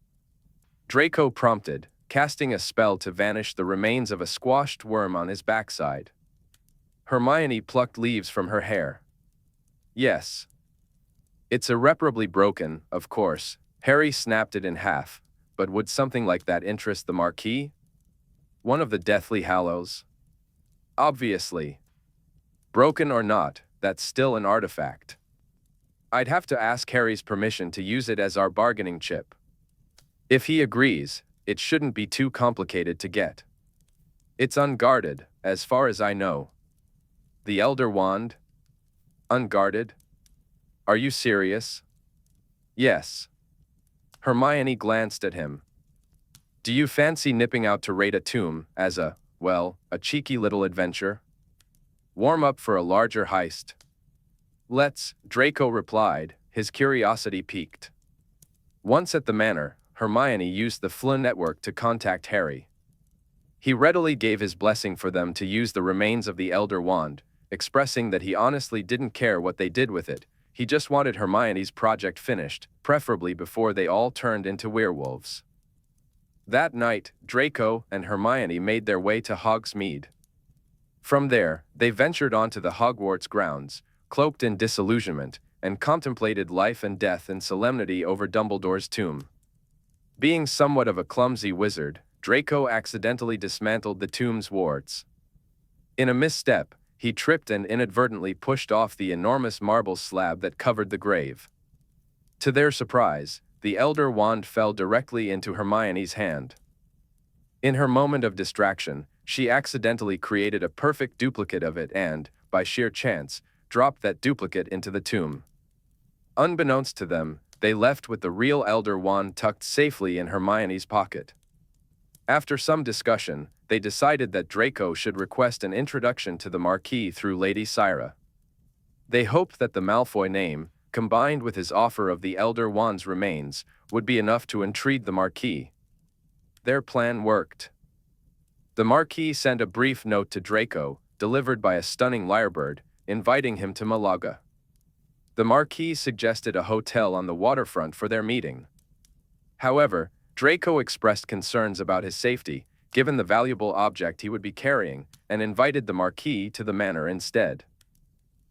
Speaker 1: Draco prompted, casting a spell to vanish the remains of a squashed worm on his backside. Hermione plucked leaves from her hair. Yes. It's irreparably broken, of course. Harry snapped it in half, but would something like that interest the Marquis? One of the Deathly Hallows? Obviously. Broken or not, that's still an artifact. I'd have to ask Harry's permission to use it as our bargaining chip. If he agrees, it shouldn't be too complicated to get. It's unguarded, as far as I know. The Elder Wand? Unguarded? Are you serious? Yes. Hermione glanced at him. Do you fancy nipping out to raid a tomb as a cheeky little adventure? Warm up for a larger heist. Let's, Draco replied, his curiosity piqued. Once at the manor, Hermione used the Flynn network to contact Harry. He readily gave his blessing for them to use the remains of the Elder Wand, expressing that he honestly didn't care what they did with it. He just wanted Hermione's project finished, preferably before they all turned into werewolves. That night, Draco and Hermione made their way to Hogsmeade. From there, they ventured onto the Hogwarts grounds, cloaked in disillusionment, and contemplated life and death in solemnity over Dumbledore's tomb. Being somewhat of a clumsy wizard, Draco accidentally dismantled the tomb's wards. In a misstep, he tripped and inadvertently pushed off the enormous marble slab that covered the grave. To their surprise, the Elder Wand fell directly into Hermione's hand. In her moment of distraction, she accidentally created a perfect duplicate of it and, by sheer chance, dropped that duplicate into the tomb. Unbeknownst to them, they left with the real Elder Wand tucked safely in Hermione's pocket. After some discussion, they decided that Draco should request an introduction to the Marquis through Lady Syra. They hoped that the Malfoy name, combined with his offer of the Elder Wand's remains, would be enough to intrigue the Marquis. Their plan worked. The Marquis sent a brief note to Draco, delivered by a stunning lyrebird, inviting him to Malaga. The Marquis suggested a hotel on the waterfront for their meeting. However, Draco expressed concerns about his safety, given the valuable object he would be carrying, and invited the Marquis to the manor instead.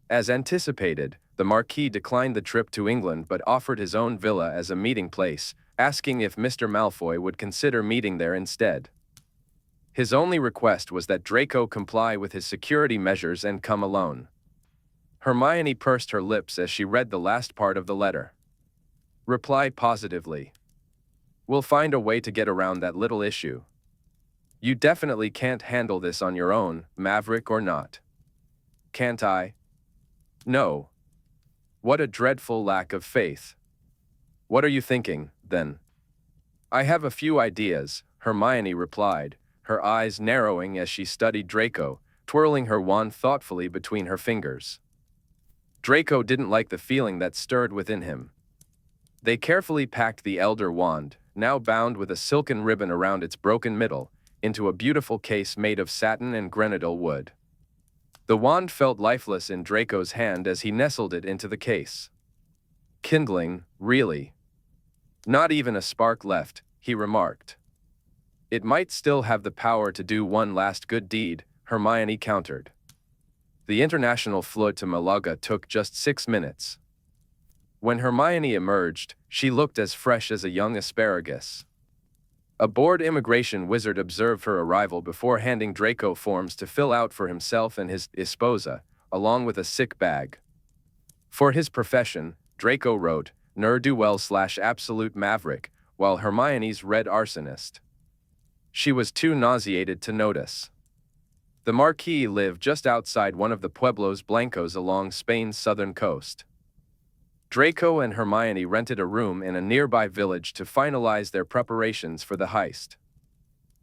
Speaker 1: As anticipated, the Marquis declined the trip to England but offered his own villa as a meeting place, asking if Mr. Malfoy would consider meeting there instead. His only request was that Draco comply with his security measures and come alone. Hermione pursed her lips as she read the last part of the letter. Reply positively. We'll find a way to get around that little issue. You definitely can't handle this on your own, maverick or not. Can't I? No. What a dreadful lack of faith. What are you thinking, then? I have a few ideas, Hermione replied, her eyes narrowing as she studied Draco, twirling her wand thoughtfully between her fingers. Draco didn't like the feeling that stirred within him. They carefully packed the Elder Wand, now bound with a silken ribbon around its broken middle, into a beautiful case made of satin and grenadil wood. The wand felt lifeless in Draco's hand as he nestled it into the case. Kindling, really. Not even a spark left, he remarked. It might still have the power to do one last good deed, Hermione countered. The international flight to Malaga took just 6 minutes. When Hermione emerged, she looked as fresh as a young asparagus. A bored immigration wizard observed her arrival before handing Draco forms to fill out for himself and his esposa, along with a sick bag. For his profession, Draco wrote, ne'er-do-well/absolute maverick, while Hermione's read arsonist. She was too nauseated to notice. The Marquis lived just outside one of the Pueblos Blancos along Spain's southern coast. Draco and Hermione rented a room in a nearby village to finalize their preparations for the heist.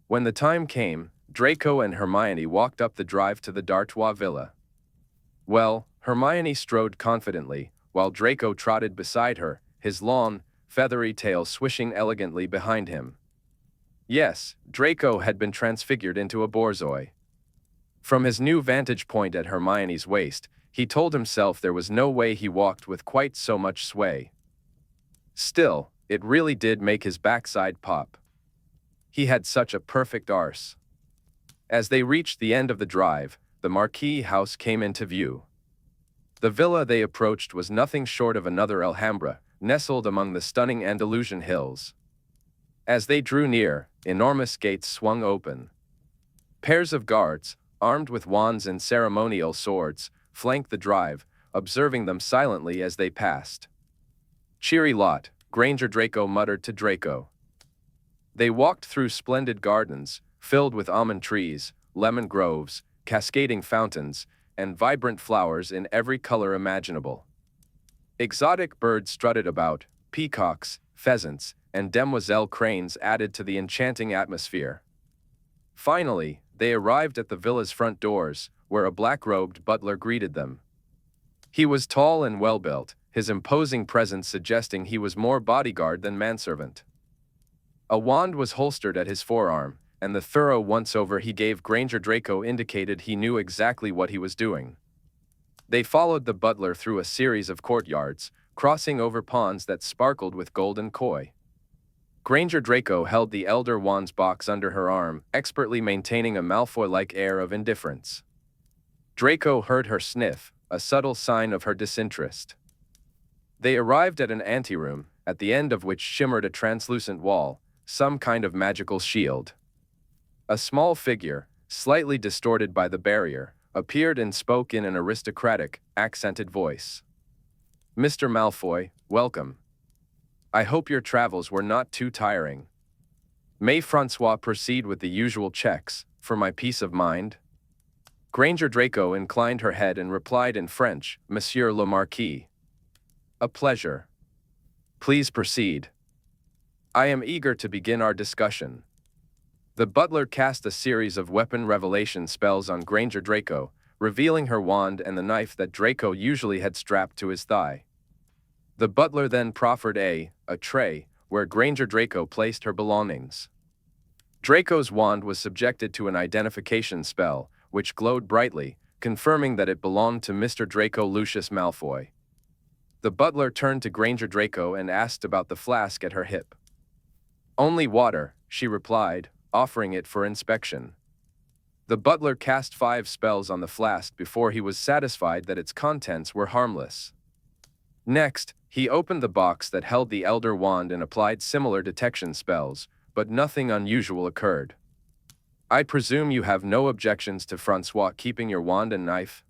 Speaker 1: When the time came, Draco and Hermione walked up the drive to the D'Artois villa. Well, Hermione strode confidently, while Draco trotted beside her, his long, feathery tail swishing elegantly behind him. Yes, Draco had been transfigured into a borzoi. From his new vantage point at Hermione's waist, he told himself there was no way he walked with quite so much sway. Still, it really did make his backside pop. He had such a perfect arse. As they reached the end of the drive, the Marquis house came into view. The villa they approached was nothing short of another Alhambra, nestled among the stunning Andalusian hills. As they drew near, enormous gates swung open. Pairs of guards, armed with wands and ceremonial swords, flanked the drive, observing them silently as they passed. "Cheery lot," Granger Draco muttered to Draco. They walked through splendid gardens, filled with almond trees, lemon groves, cascading fountains, and vibrant flowers in every color imaginable. Exotic birds strutted about, peacocks, pheasants, and demoiselle cranes added to the enchanting atmosphere. Finally, they arrived at the villa's front doors, where a black-robed butler greeted them. He was tall and well-built, his imposing presence suggesting he was more bodyguard than manservant. A wand was holstered at his forearm, and the thorough once-over he gave Granger Draco indicated he knew exactly what he was doing. They followed the butler through a series of courtyards, crossing over ponds that sparkled with golden koi. Granger Draco held the Elder Wand's box under her arm, expertly maintaining a Malfoy-like air of indifference. Draco heard her sniff, a subtle sign of her disinterest. They arrived at an anteroom, at the end of which shimmered a translucent wall, some kind of magical shield. A small figure, slightly distorted by the barrier, appeared and spoke in an aristocratic, accented voice. "Mr. Malfoy, welcome. I hope your travels were not too tiring. May Francois proceed with the usual checks, for my peace of mind?" Granger Draco inclined her head and replied in French, "Monsieur le Marquis." "A pleasure. Please proceed. I am eager to begin our discussion." The butler cast a series of weapon revelation spells on Granger Draco, revealing her wand and the knife that Draco usually had strapped to his thigh. The butler then proffered a tray, where Granger Draco placed her belongings. Draco's wand was subjected to an identification spell, which glowed brightly, confirming that it belonged to Mr. Draco Lucius Malfoy. The butler turned to Granger Draco and asked about the flask at her hip. "Only water," she replied, offering it for inspection. The butler cast 5 spells on the flask before he was satisfied that its contents were harmless. Next, he opened the box that held the Elder Wand and applied similar detection spells, but nothing unusual occurred. "I presume you have no objections to Francois keeping your wand and knife?"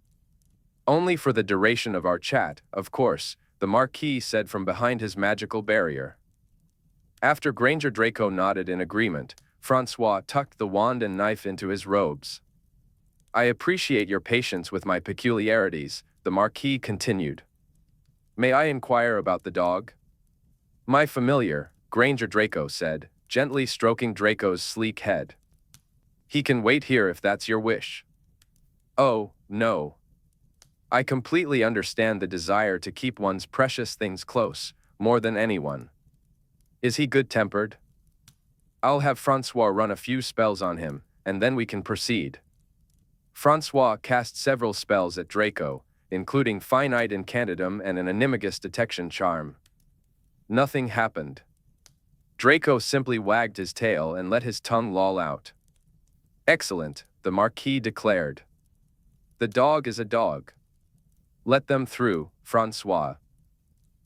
Speaker 1: "Only for the duration of our chat, of course," the Marquis said from behind his magical barrier. After Granger Draco nodded in agreement, Francois tucked the wand and knife into his robes. "I appreciate your patience with my peculiarities," the Marquis continued. "May I inquire about the dog?" "My familiar," Granger Draco said, gently stroking Draco's sleek head. "He can wait here if that's your wish." "Oh, no. I completely understand the desire to keep one's precious things close, more than anyone. Is he good-tempered?" "I'll have Francois run a few spells on him, and then we can proceed." Francois cast several spells at Draco, including Finite Incantatem and an Animagus detection charm. Nothing happened. Draco simply wagged his tail and let his tongue loll out. "Excellent," the Marquis declared. "The dog is a dog. Let them through, Francois."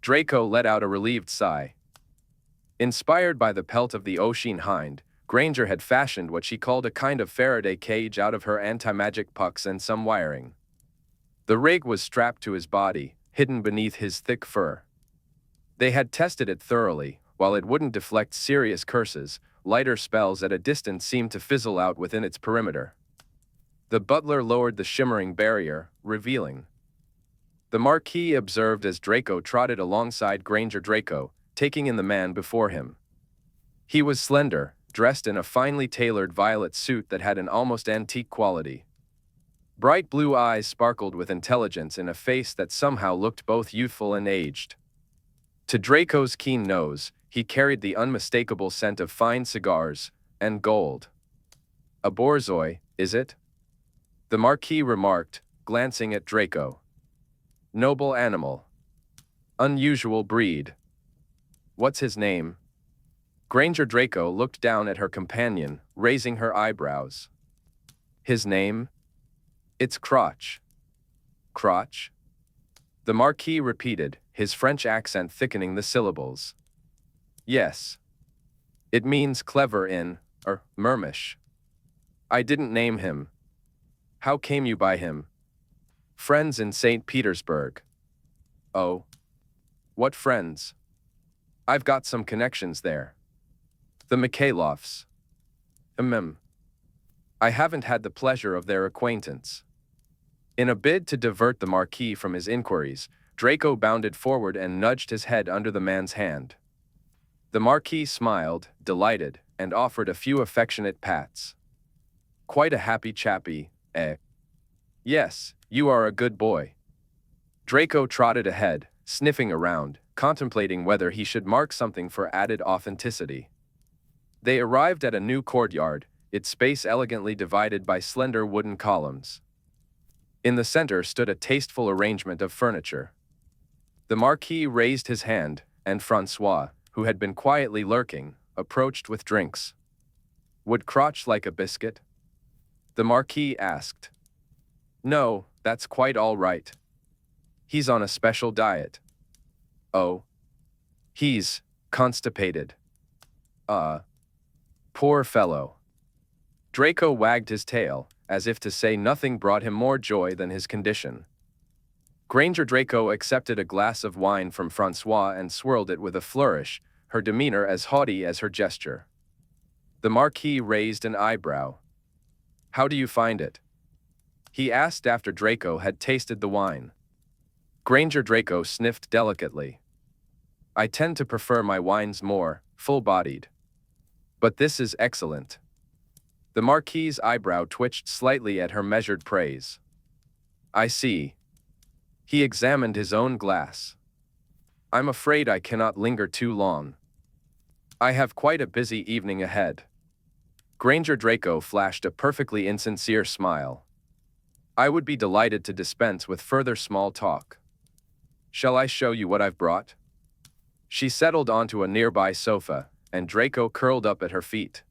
Speaker 1: Draco let out a relieved sigh. Inspired by the pelt of the Ocean Hind, Granger had fashioned what she called a kind of Faraday cage out of her anti-magic pucks and some wiring. The rig was strapped to his body, hidden beneath his thick fur. They had tested it thoroughly. While it wouldn't deflect serious curses, lighter spells at a distance seemed to fizzle out within its perimeter. The butler lowered the shimmering barrier, revealing. The Marquis observed as Draco trotted alongside Granger Draco, taking in the man before him. He was slender, dressed in a finely tailored violet suit that had an almost antique quality. Bright blue eyes sparkled with intelligence in a face that somehow looked both youthful and aged. To Draco's keen nose, he carried the unmistakable scent of fine cigars and gold. "A borzoi, is it?" the Marquis remarked, glancing at Draco. "Noble animal. Unusual breed. What's his name?" Granger Draco looked down at her companion, raising her eyebrows. "His name? It's Crotch." "Crotch?" the Marquis repeated, his French accent thickening the syllables. "Yes. It means clever in, Mermish. I didn't name him. How came you by him?" "Friends in St. Petersburg." "Oh? What friends?" "I've got some connections there." "The Mikhailovs." "I haven't had the pleasure of their acquaintance." In a bid to divert the Marquis from his inquiries, Draco bounded forward and nudged his head under the man's hand. The Marquis smiled, delighted, and offered a few affectionate pats. "Quite a happy chappie, eh?" "Yes, you are a good boy." Draco trotted ahead, sniffing around, contemplating whether he should mark something for added authenticity. They arrived at a new courtyard, its space elegantly divided by slender wooden columns. In the center stood a tasteful arrangement of furniture. The Marquis raised his hand, and Francois, who had been quietly lurking, approached with drinks. "Would Crotch like a biscuit?" the Marquis asked. "No, that's quite all right. He's on a special diet." "Oh? He's constipated." Poor fellow." Draco wagged his tail, as if to say nothing brought him more joy than his condition. Granger Draco accepted a glass of wine from Francois and swirled it with a flourish, her demeanor as haughty as her gesture. The Marquis raised an eyebrow. "How do you find it?" he asked after Draco had tasted the wine. Granger Draco sniffed delicately. "I tend to prefer my wines more full-bodied. But this is excellent." The Marquis's eyebrow twitched slightly at her measured praise. "I see." He examined his own glass. "I'm afraid I cannot linger too long. I have quite a busy evening ahead." Granger Draco flashed a perfectly insincere smile. "I would be delighted to dispense with further small talk. Shall I show you what I've brought?" She settled onto a nearby sofa, and Draco curled up at her feet.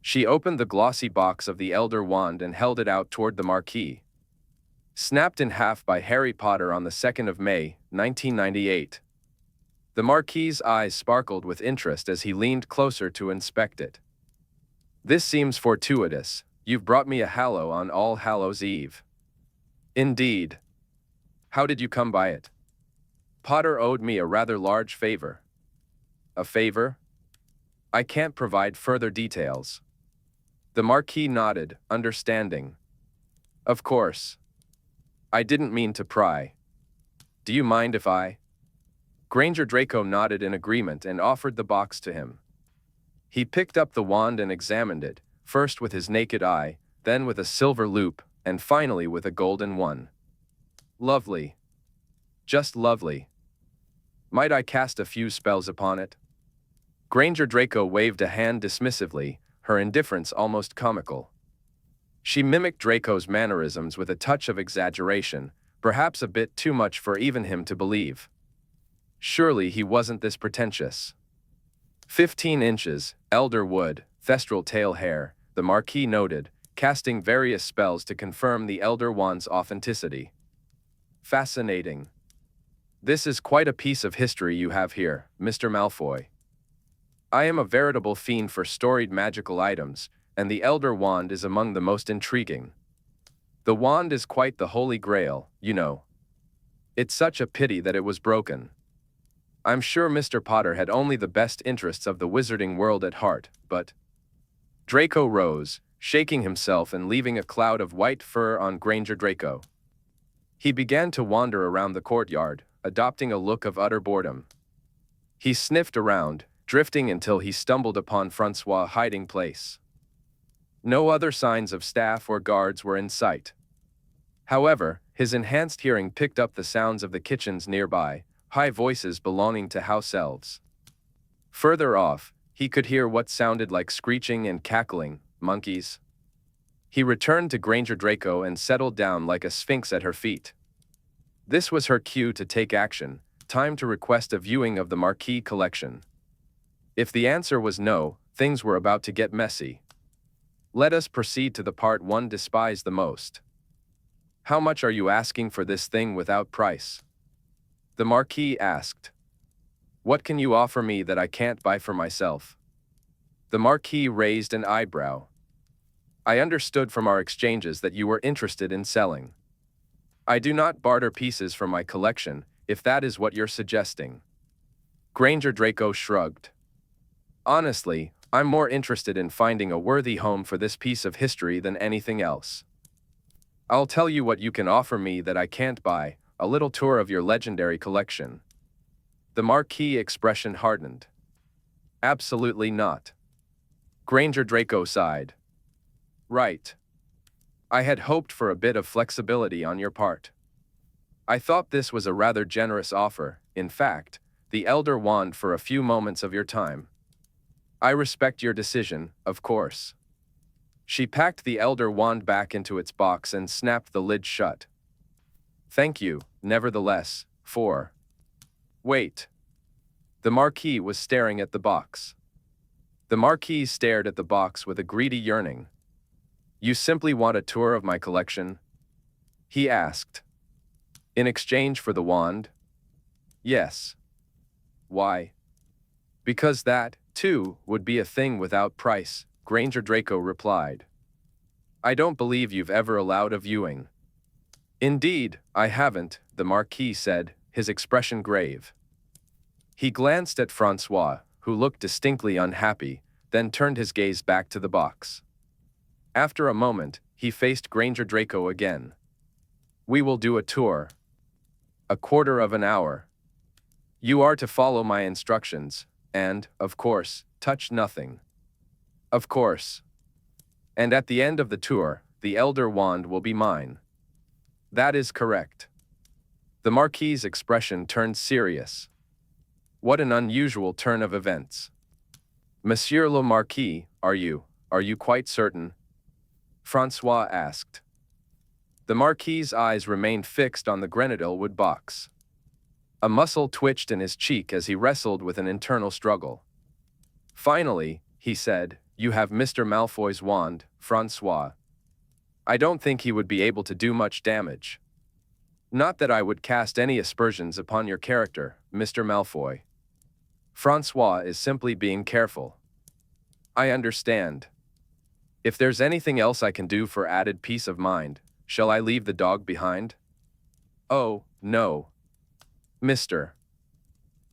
Speaker 1: She opened the glossy box of the Elder Wand and held it out toward the Marquis. Snapped in half by Harry Potter on the 2nd of May, 1998. The Marquis's eyes sparkled with interest as he leaned closer to inspect it. "This seems fortuitous. You've brought me a Hallow on All Hallows' Eve." "Indeed. How did you come by it?" "Potter owed me a rather large favor." "A favor?" "I can't provide further details." The Marquis nodded, understanding. "Of course. I didn't mean to pry. Do you mind if I?" Granger Draco nodded in agreement and offered the box to him. He picked up the wand and examined it, first with his naked eye, then with a silver loop, and finally with a golden one. "Lovely. Just lovely. Might I cast a few spells upon it?" Granger Draco waved a hand dismissively, her indifference almost comical. She mimicked Draco's mannerisms with a touch of exaggeration, perhaps a bit too much for even him to believe. Surely he wasn't this pretentious. 15 inches, elder wood, thestral tail hair, the Marquis noted, casting various spells to confirm the Elder Wand's authenticity. "Fascinating. This is quite a piece of history you have here, Mr. Malfoy. I am a veritable fiend for storied magical items, and the Elder Wand is among the most intriguing. The wand is quite the holy grail, you know. It's such a pity that it was broken. I'm sure Mr. Potter had only the best interests of the wizarding world at heart, but... Draco rose, shaking himself and leaving a cloud of white fur on Granger Draco. He began to wander around the courtyard, adopting a look of utter boredom. He sniffed around, drifting until he stumbled upon Francois' hiding place. No other signs of staff or guards were in sight. However, his enhanced hearing picked up the sounds of the kitchens nearby, high voices belonging to house elves. Further off, he could hear what sounded like screeching and cackling, monkeys. He returned to Granger Draco and settled down like a sphinx at her feet. This was her cue to take action, time to request a viewing of the Marquis collection. If the answer was no, things were about to get messy. Let us proceed to the part one despised the most. How much are you asking for this thing without price? The Marquis asked. What can you offer me that I can't buy for myself? The Marquis raised an eyebrow. I understood from our exchanges that you were interested in selling. I do not barter pieces from my collection, if that is what you're suggesting. Granger Draco shrugged. Honestly, I'm more interested in finding a worthy home for this piece of history than anything else. I'll tell you what you can offer me that I can't buy, a little tour of your legendary collection. The Marquis' expression hardened. Absolutely not. Granger Draco sighed. Right. I had hoped for a bit of flexibility on your part. I thought this was a rather generous offer, in fact, the Elder Wand for a few moments of your time. I respect your decision, of course. She packed the Elder Wand back into its box and snapped the lid shut. Thank you, nevertheless, for... Wait. The Marquis was staring at the box. The Marquis stared at the box with a greedy yearning. You simply want a tour of my collection? He asked. In exchange for the wand? Yes. Why? Because that, too, would be a thing without price, Granger Draco replied. I don't believe you've ever allowed a viewing. Indeed, I haven't, the Marquis said, his expression grave. He glanced at Francois, who looked distinctly unhappy, then turned his gaze back to the box. After a moment, he faced Granger Draco again. We will do a tour. A quarter of an hour. You are to follow my instructions, and, of course, touch nothing. Of course. And at the end of the tour, the Elder Wand will be mine. That is correct. The Marquis' expression turned serious. What an unusual turn of events. Monsieur le Marquis, are you quite certain? Francois asked. The Marquis' eyes remained fixed on the Grenadille wood box. A muscle twitched in his cheek as he wrestled with an internal struggle. Finally, he said, You have Mr. Malfoy's wand, Francois. I don't think he would be able to do much damage. Not that I would cast any aspersions upon your character, Mr. Malfoy. Francois is simply being careful. I understand. If there's anything else I can do for added peace of mind, shall I leave the dog behind? Oh, no. Mr.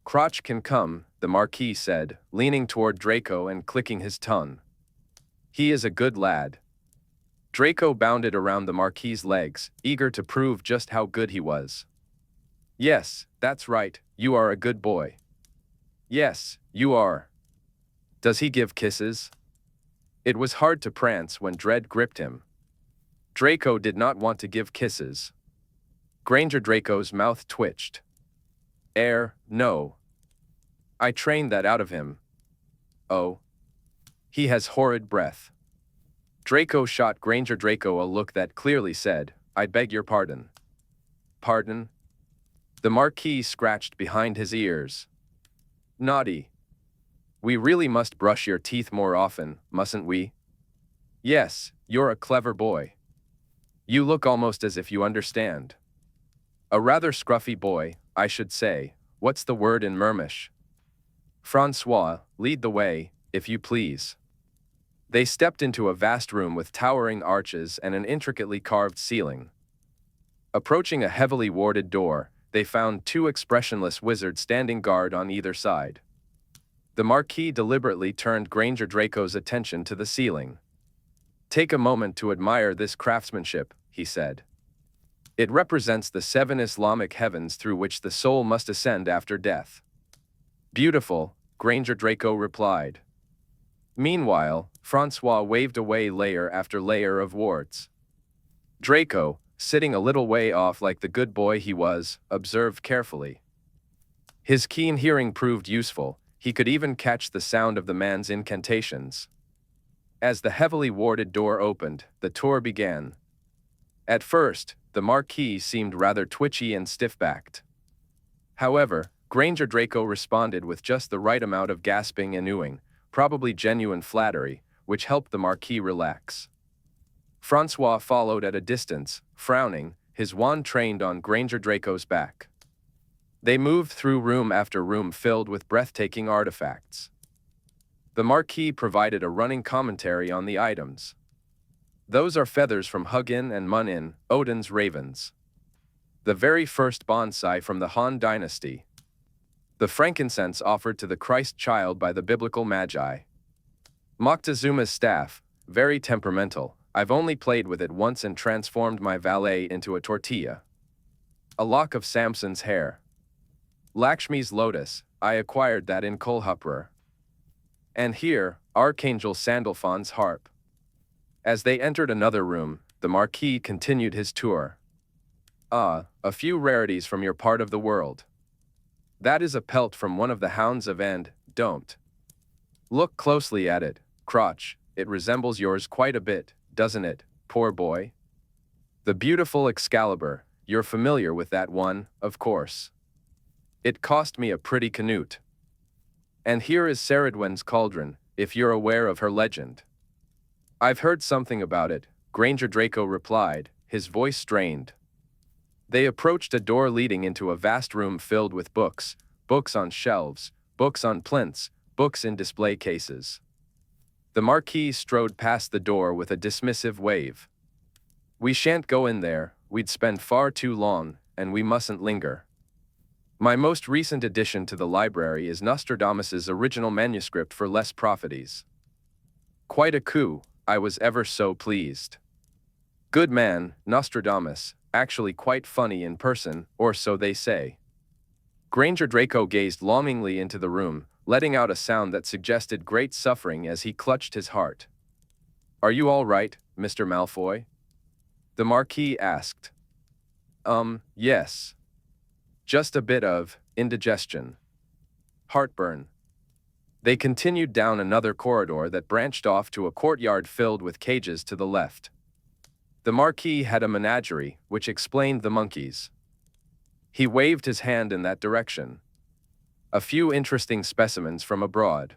Speaker 1: Crotch can come, the Marquis said, leaning toward Draco and clicking his tongue. He is a good lad. Draco bounded around the Marquis' legs, eager to prove just how good he was. Yes, that's right, you are a good boy. Yes, you are. Does he give kisses? It was hard to prance when dread gripped him. Draco did not want to give kisses. Granger Draco's mouth twitched. No. I trained that out of him. Oh. He has horrid breath. Draco shot Granger Draco a look that clearly said, I beg your pardon. Pardon? The Marquis scratched behind his ears. Naughty. We really must brush your teeth more often, mustn't we? Yes, you're a clever boy. You look almost as if you understand. A rather scruffy boy, I should say. What's the word in Mermish? Francois, lead the way, if you please. They stepped into a vast room with towering arches and an intricately carved ceiling. Approaching a heavily warded door, they found two expressionless wizards standing guard on either side. The Marquis deliberately turned Granger Draco's attention to the ceiling. "Take a moment to admire this craftsmanship," he said. "It represents the 7 Islamic heavens through which the soul must ascend after death." "Beautiful," Granger Draco replied. Meanwhile, Francois waved away layer after layer of wards. Draco, sitting a little way off like the good boy he was, observed carefully. His keen hearing proved useful. He could even catch the sound of the man's incantations. As the heavily warded door opened, the tour began. At first, the Marquis seemed rather twitchy and stiff-backed. However, Granger Draco responded with just the right amount of gasping and oohing, probably genuine flattery, which helped the Marquis relax. Francois followed at a distance, frowning, his wand trained on Granger Draco's back. They moved through room after room filled with breathtaking artifacts. The Marquis provided a running commentary on the items. "Those are feathers from Hugin and Munin, Odin's ravens. The very first bonsai from the Han dynasty. The frankincense offered to the Christ child by the biblical Magi. Moctezuma's staff, very temperamental. I've only played with it once and transformed my valet into a tortilla. A lock of Samson's hair. Lakshmi's lotus, I acquired that in Kolhapur. And here, Archangel Sandalphon's harp." As they entered another room, the Marquis continued his tour. "Ah, a few rarities from your part of the world. That is a pelt from one of the hounds of End, don't. Look closely at it, crotch, it resembles yours quite a bit, doesn't it, poor boy? The beautiful Excalibur, you're familiar with that one, of course. It cost me a pretty canute. And here is Ceridwen's cauldron, if you're aware of her legend." "I've heard something about it," Granger Draco replied, his voice strained. They approached a door leading into a vast room filled with books, books on shelves, books on plinths, books in display cases. The Marquis strode past the door with a dismissive wave. "We shan't go in there, we'd spend far too long, and we mustn't linger. My most recent addition to the library is Nostradamus's original manuscript for Les Prophéties. Quite a coup, I was ever so pleased. Good man, Nostradamus, actually quite funny in person, or so they say." Granger Draco gazed longingly into the room, letting out a sound that suggested great suffering as he clutched his heart. "Are you all right, Mr. Malfoy?" the Marquis asked. Yes. Just a bit of indigestion. Heartburn." They continued down another corridor that branched off to a courtyard filled with cages to the left. The Marquis had a menagerie, which explained the monkeys. He waved his hand in that direction. "A few interesting specimens from abroad.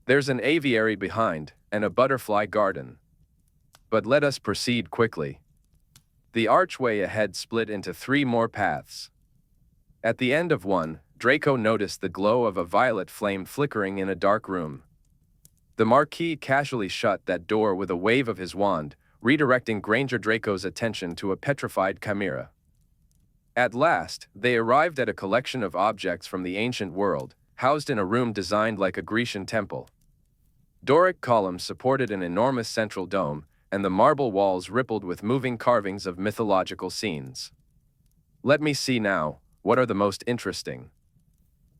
Speaker 1: There's an aviary behind, and a butterfly garden. But let us proceed quickly." The archway ahead split into 3 more paths. At the end of one, Draco noticed the glow of a violet flame flickering in a dark room. The Marquis casually shut that door with a wave of his wand, redirecting Granger Draco's attention to a petrified chimera. At last, they arrived at a collection of objects from the ancient world, housed in a room designed like a Grecian temple. Doric columns supported an enormous central dome, and the marble walls rippled with moving carvings of mythological scenes. "Let me see now, what are the most interesting?"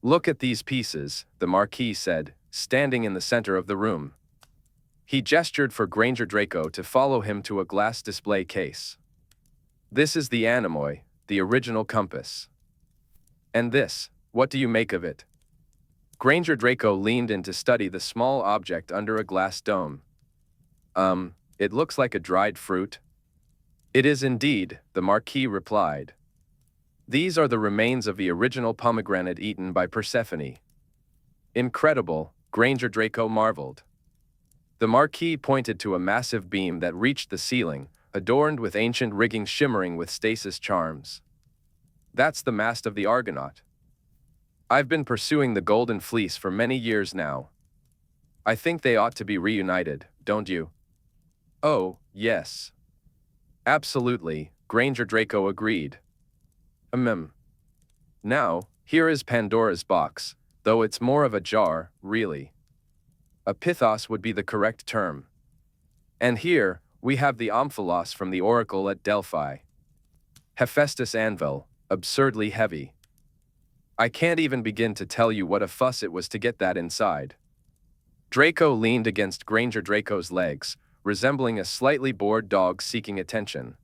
Speaker 1: "Look at these pieces," the Marquis said, standing in the center of the room. He gestured for Granger Draco to follow him to a glass display case. "This is the anemoy, the original compass. And this, what do you make of it?" Granger Draco leaned in to study the small object under a glass dome. It looks like a dried fruit." "It is indeed," the Marquis replied. "These are the remains of the original pomegranate eaten by Persephone." "Incredible," Granger Draco marveled. The Marquis pointed to a massive beam that reached the ceiling, adorned with ancient rigging shimmering with stasis charms. That's the mast of the Argonaut. I've been pursuing the Golden Fleece for many years now. I think they ought to be reunited, don't you? Oh, yes. Absolutely, Granger Draco agreed. Now, here is Pandora's box, though it's more of a jar, really. A pithos would be the correct term. And here, we have the omphalos from the oracle at Delphi. Hephaestus anvil, absurdly heavy. I can't even begin to tell you what a fuss it was to get that inside. Draco leaned against Granger Draco's legs, resembling a slightly bored dog seeking attention.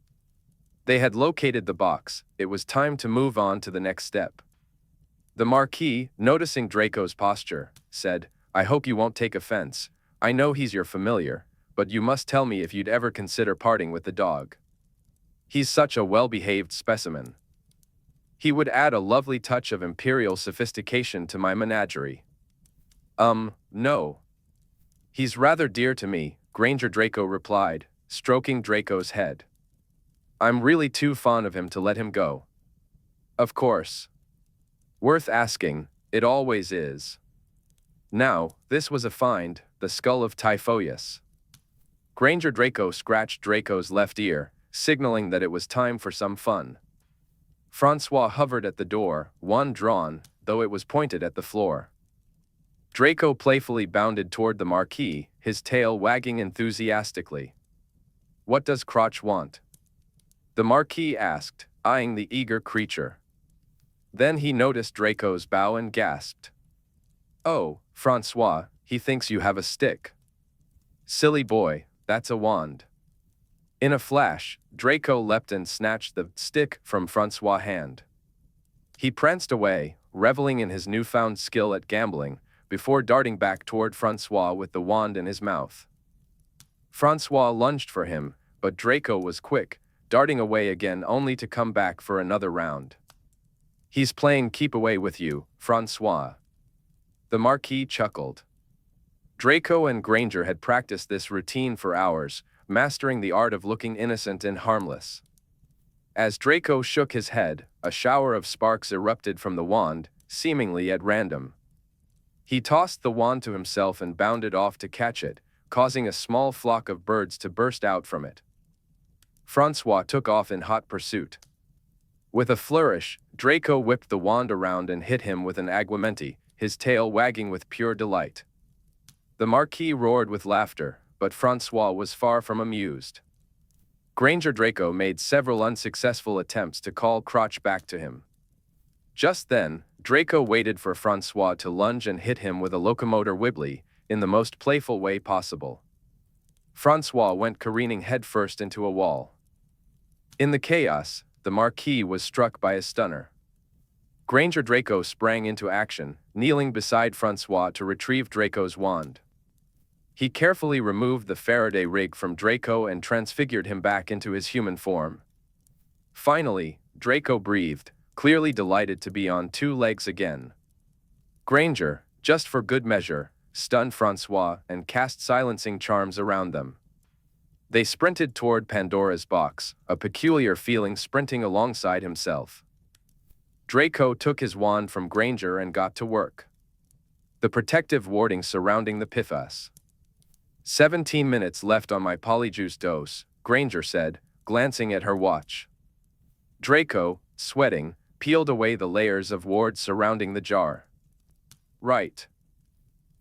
Speaker 1: They had located the box. It was time to move on to the next step. The Marquis, noticing Draco's posture, said, "I hope you won't take offense. I know he's your familiar, but you must tell me if you'd ever consider parting with the dog. He's such a well-behaved specimen. He would add a lovely touch of imperial sophistication to my menagerie." No. He's rather dear to me, Granger Draco replied, stroking Draco's head. I'm really too fond of him to let him go. Of course. Worth asking, it always is. Now, this was a find, the skull of Typhoeus. Granger Draco scratched Draco's left ear, signaling that it was time for some fun. Francois hovered at the door, wand drawn, though it was pointed at the floor. Draco playfully bounded toward the Marquis, his tail wagging enthusiastically. What does Crotch want? The Marquis asked, eyeing the eager creature. Then he noticed Draco's bow and gasped. Oh, Francois, he thinks you have a stick. Silly boy, that's a wand. In a flash, Draco leapt and snatched the stick from Francois' hand. He pranced away, reveling in his newfound skill at gambling, before darting back toward Francois with the wand in his mouth. Francois lunged for him, but Draco was quick, darting away again only to come back for another round. He's playing keep away with you, Francois. The Marquis chuckled. Draco and Granger had practiced this routine for hours, mastering the art of looking innocent and harmless. As Draco shook his head, a shower of sparks erupted from the wand, seemingly at random. He tossed the wand to himself and bounded off to catch it, causing a small flock of birds to burst out from it. Francois took off in hot pursuit. With a flourish, Draco whipped the wand around and hit him with an aguamenti, his tail wagging with pure delight. The Marquis roared with laughter, but Francois was far from amused. Granger Draco made several unsuccessful attempts to call Crotch back to him. Just then, Draco waited for Francois to lunge and hit him with a locomotor wibbly, in the most playful way possible. Francois went careening headfirst into a wall. In the chaos, the Marquis was struck by a stunner. Granger Draco sprang into action, kneeling beside Francois to retrieve Draco's wand. He carefully removed the Faraday rig from Draco and transfigured him back into his human form. Finally, Draco breathed, clearly delighted to be on two legs again. Granger, just for good measure, stunned Francois and cast silencing charms around them. They sprinted toward Pandora's box, a peculiar feeling sprinting alongside himself. Draco took his wand from Granger and got to work. The protective warding surrounding the pithos. 17 minutes left on my polyjuice dose, Granger said, glancing at her watch. Draco, sweating, peeled away the layers of ward surrounding the jar. Right.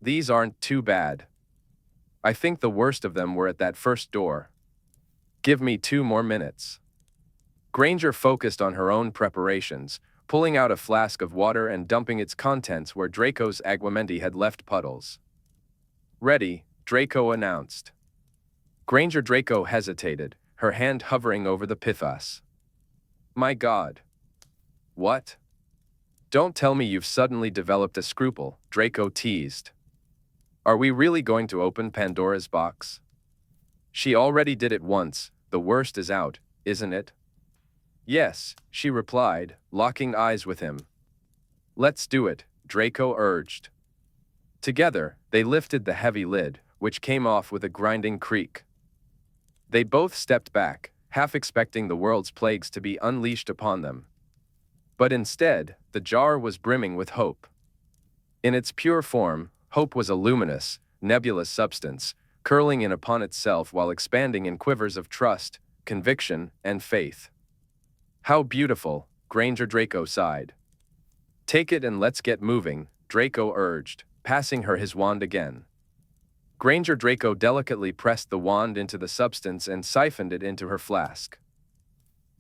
Speaker 1: These aren't too bad. I think the worst of them were at that first door. Give me 2 more minutes. Granger focused on her own preparations, pulling out a flask of water and dumping its contents where Draco's aguamenti had left puddles. Ready, Draco announced. Granger Draco hesitated, her hand hovering over the pithos. My God. What? Don't tell me you've suddenly developed a scruple, Draco teased. Are we really going to open Pandora's box? She already did it once, the worst is out, isn't it? Yes, she replied, locking eyes with him. Let's do it, Draco urged. Together, they lifted the heavy lid, which came off with a grinding creak. They both stepped back, half expecting the world's plagues to be unleashed upon them. But instead, the jar was brimming with hope. In its pure form, hope was a luminous, nebulous substance, curling in upon itself while expanding in quivers of trust, conviction, and faith. How beautiful, Granger Draco sighed. Take it and let's get moving, Draco urged, passing her his wand again. Granger Draco delicately pressed the wand into the substance and siphoned it into her flask.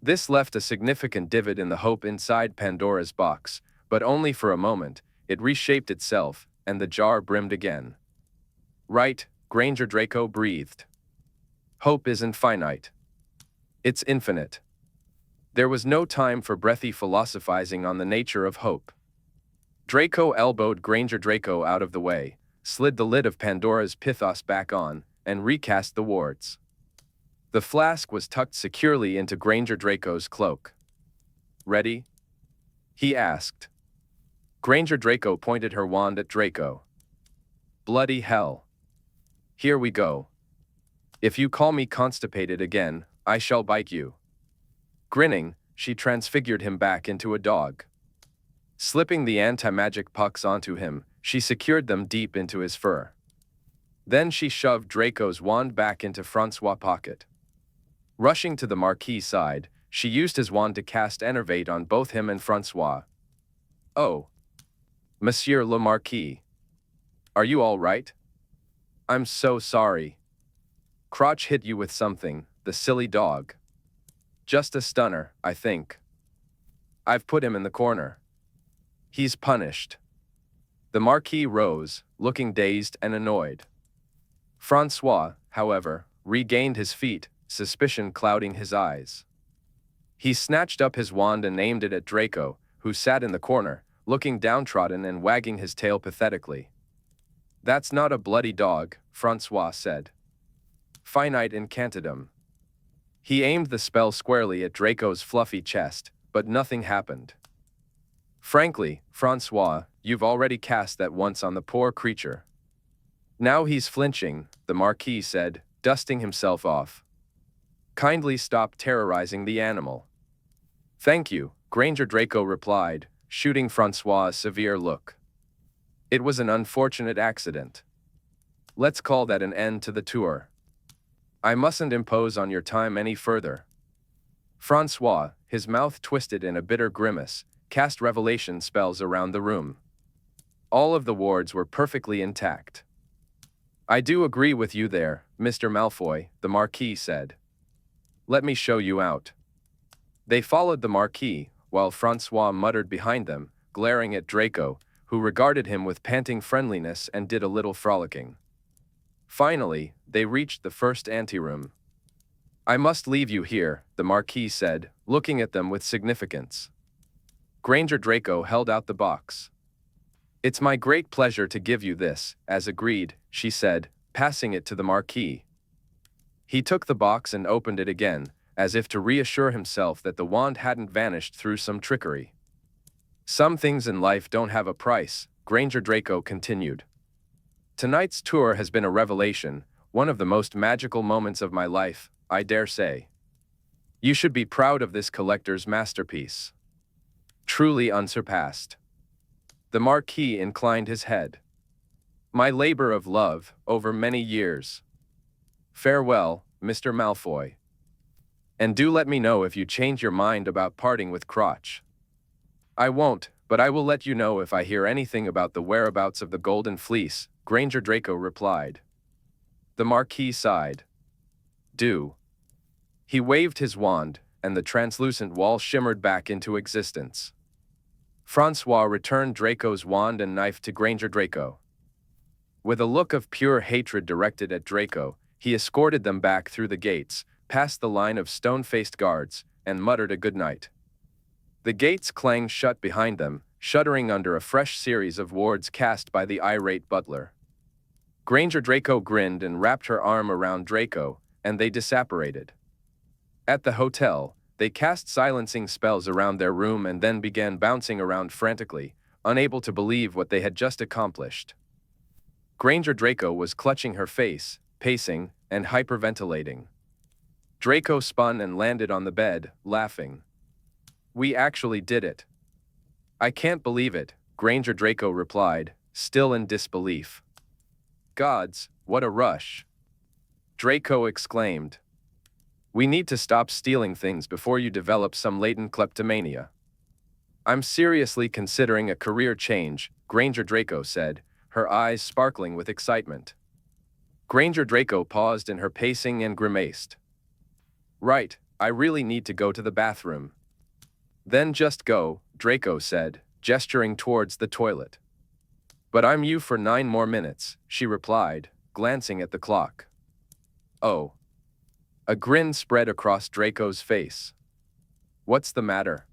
Speaker 1: This left a significant divot in the hope inside Pandora's box, but only for a moment. It reshaped itself, and the jar brimmed again. Right, Granger Draco breathed. Hope isn't finite. It's infinite. There was no time for breathy philosophizing on the nature of hope. Draco elbowed Granger Draco out of the way, slid the lid of Pandora's pithos back on, and recast the wards. The flask was tucked securely into Granger Draco's cloak. Ready? He asked. Granger Draco pointed her wand at Draco. Bloody hell. Here we go. If you call me constipated again, I shall bite you. Grinning, she transfigured him back into a dog. Slipping the anti-magic pucks onto him, she secured them deep into his fur. Then she shoved Draco's wand back into Francois' pocket. Rushing to the Marquis' side, she used his wand to cast Enervate on both him and Francois. Oh. Monsieur le Marquis. Are you all right? I'm so sorry. Crotch hit you with something, the silly dog. Just a stunner, I think. I've put him in the corner. He's punished. The Marquis rose, looking dazed and annoyed. Francois, however, regained his feet, suspicion clouding his eyes. He snatched up his wand and aimed it at Draco, who sat in the corner, looking downtrodden and wagging his tail pathetically. That's not a bloody dog, Francois said. Finite incantatum. He aimed the spell squarely at Draco's fluffy chest, but nothing happened. Frankly, Francois, you've already cast that once on the poor creature. Now he's flinching, the Marquis said, dusting himself off. Kindly stop terrorizing the animal. Thank you, Granger Draco replied, shooting Francois a severe look. It was an unfortunate accident. Let's call that an end to the tour. I mustn't impose on your time any further. Francois, his mouth twisted in a bitter grimace, cast revelation spells around the room. All of the wards were perfectly intact. I do agree with you there, Mr. Malfoy, the Marquis said. Let me show you out. They followed the Marquis, while Francois muttered behind them, glaring at Draco, who regarded him with panting friendliness and did a little frolicking. Finally, they reached the first anteroom. I must leave you here, the Marquis said, looking at them with significance. Granger Draco held out the box. It's my great pleasure to give you this, as agreed, she said, passing it to the Marquis. He took the box and opened it again, as if to reassure himself that the wand hadn't vanished through some trickery. Some things in life don't have a price, Granger Draco continued. Tonight's tour has been a revelation, one of the most magical moments of my life, I dare say. You should be proud of this collector's masterpiece. Truly unsurpassed. The Marquis inclined his head. My labor of love, over many years. Farewell, Mr. Malfoy. And do let me know if you change your mind about parting with Crotch. I won't, but I will let you know if I hear anything about the whereabouts of the Golden Fleece, Granger Draco replied. The Marquis sighed. Do. He waved his wand, and the translucent wall shimmered back into existence. Francois returned Draco's wand and knife to Granger Draco. With a look of pure hatred directed at Draco, he escorted them back through the gates, past the line of stone-faced guards, and muttered a good night. The gates clanged shut behind them, shuddering under a fresh series of wards cast by the irate butler. Granger Draco grinned and wrapped her arm around Draco, and they disapparated. At the hotel, they cast silencing spells around their room and then began bouncing around frantically, unable to believe what they had just accomplished. Granger Draco was clutching her face, pacing, and hyperventilating. Draco spun and landed on the bed, laughing. We actually did it. I can't believe it, Granger Draco replied, still in disbelief. Gods, what a rush! Draco exclaimed. We need to stop stealing things before you develop some latent kleptomania. I'm seriously considering a career change, Granger Draco said, her eyes sparkling with excitement. Granger Draco paused in her pacing and grimaced. Right, I really need to go to the bathroom. Then just go, Draco said, gesturing towards the toilet. But I'm you for 9 more minutes, she replied, glancing at the clock. Oh. A grin spread across Draco's face. What's the matter?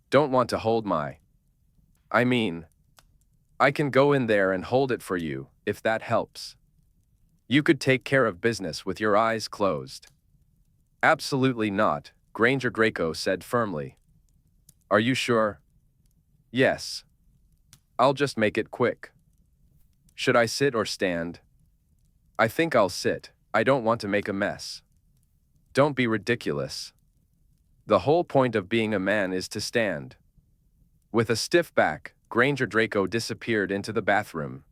Speaker 1: Don't want to hold my... I mean, I can go in there and hold it for you, if that helps. You could take care of business with your eyes closed. Absolutely not, Granger Draco said firmly. Are you sure? Yes. I'll just make it quick. Should I sit or stand? I think I'll sit, I don't want to make a mess. Don't be ridiculous. The whole point of being a man is to stand. With a stiff back, Granger Draco disappeared into the bathroom.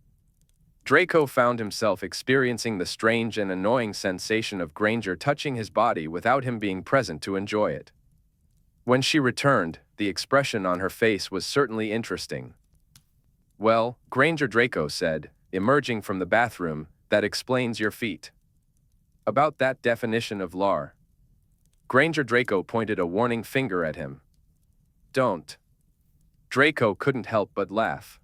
Speaker 1: Draco found himself experiencing the strange and annoying sensation of Granger touching his body without him being present to enjoy it. When she returned, the expression on her face was certainly interesting. Well, Granger Draco said, emerging from the bathroom, that explains your feet. About that definition of lar. Granger Draco pointed a warning finger at him. Don't. Draco couldn't help but laugh.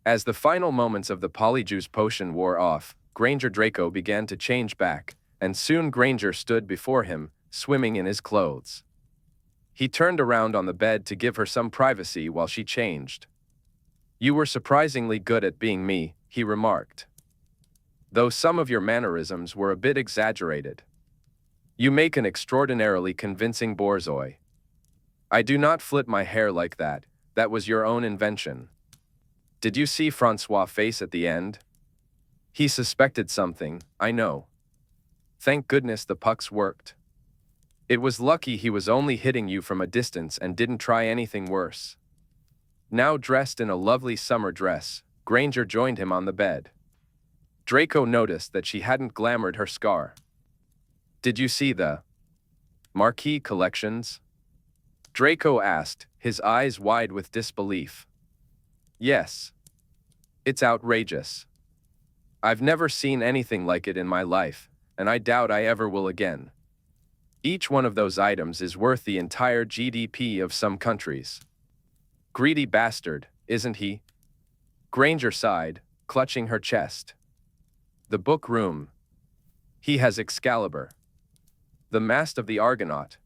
Speaker 1: As the final moments of the polyjuice potion wore off, Granger Draco began to change back, and soon Granger stood before him, swimming in his clothes. He turned around on the bed to give her some privacy while she changed. You were surprisingly good at being me, he remarked. Though some of your mannerisms were a bit exaggerated. You make an extraordinarily convincing borzoi. I do not flit my hair like that, that was your own invention. Did you see Francois' face at the end? He suspected something, I know. Thank goodness the pucks worked. It was lucky he was only hitting you from a distance and didn't try anything worse. Now dressed in a lovely summer dress, Granger joined him on the bed. Draco noticed that she hadn't glamoured her scar. Did you see the Marquis collections? Draco asked, his eyes wide with disbelief. Yes. It's outrageous. I've never seen anything like it in my life, and I doubt I ever will again. Each one of those items is worth the entire GDP of some countries. Greedy bastard, isn't he? Granger sighed, clutching her chest. The book room. He has Excalibur. The mast of the Argonaut.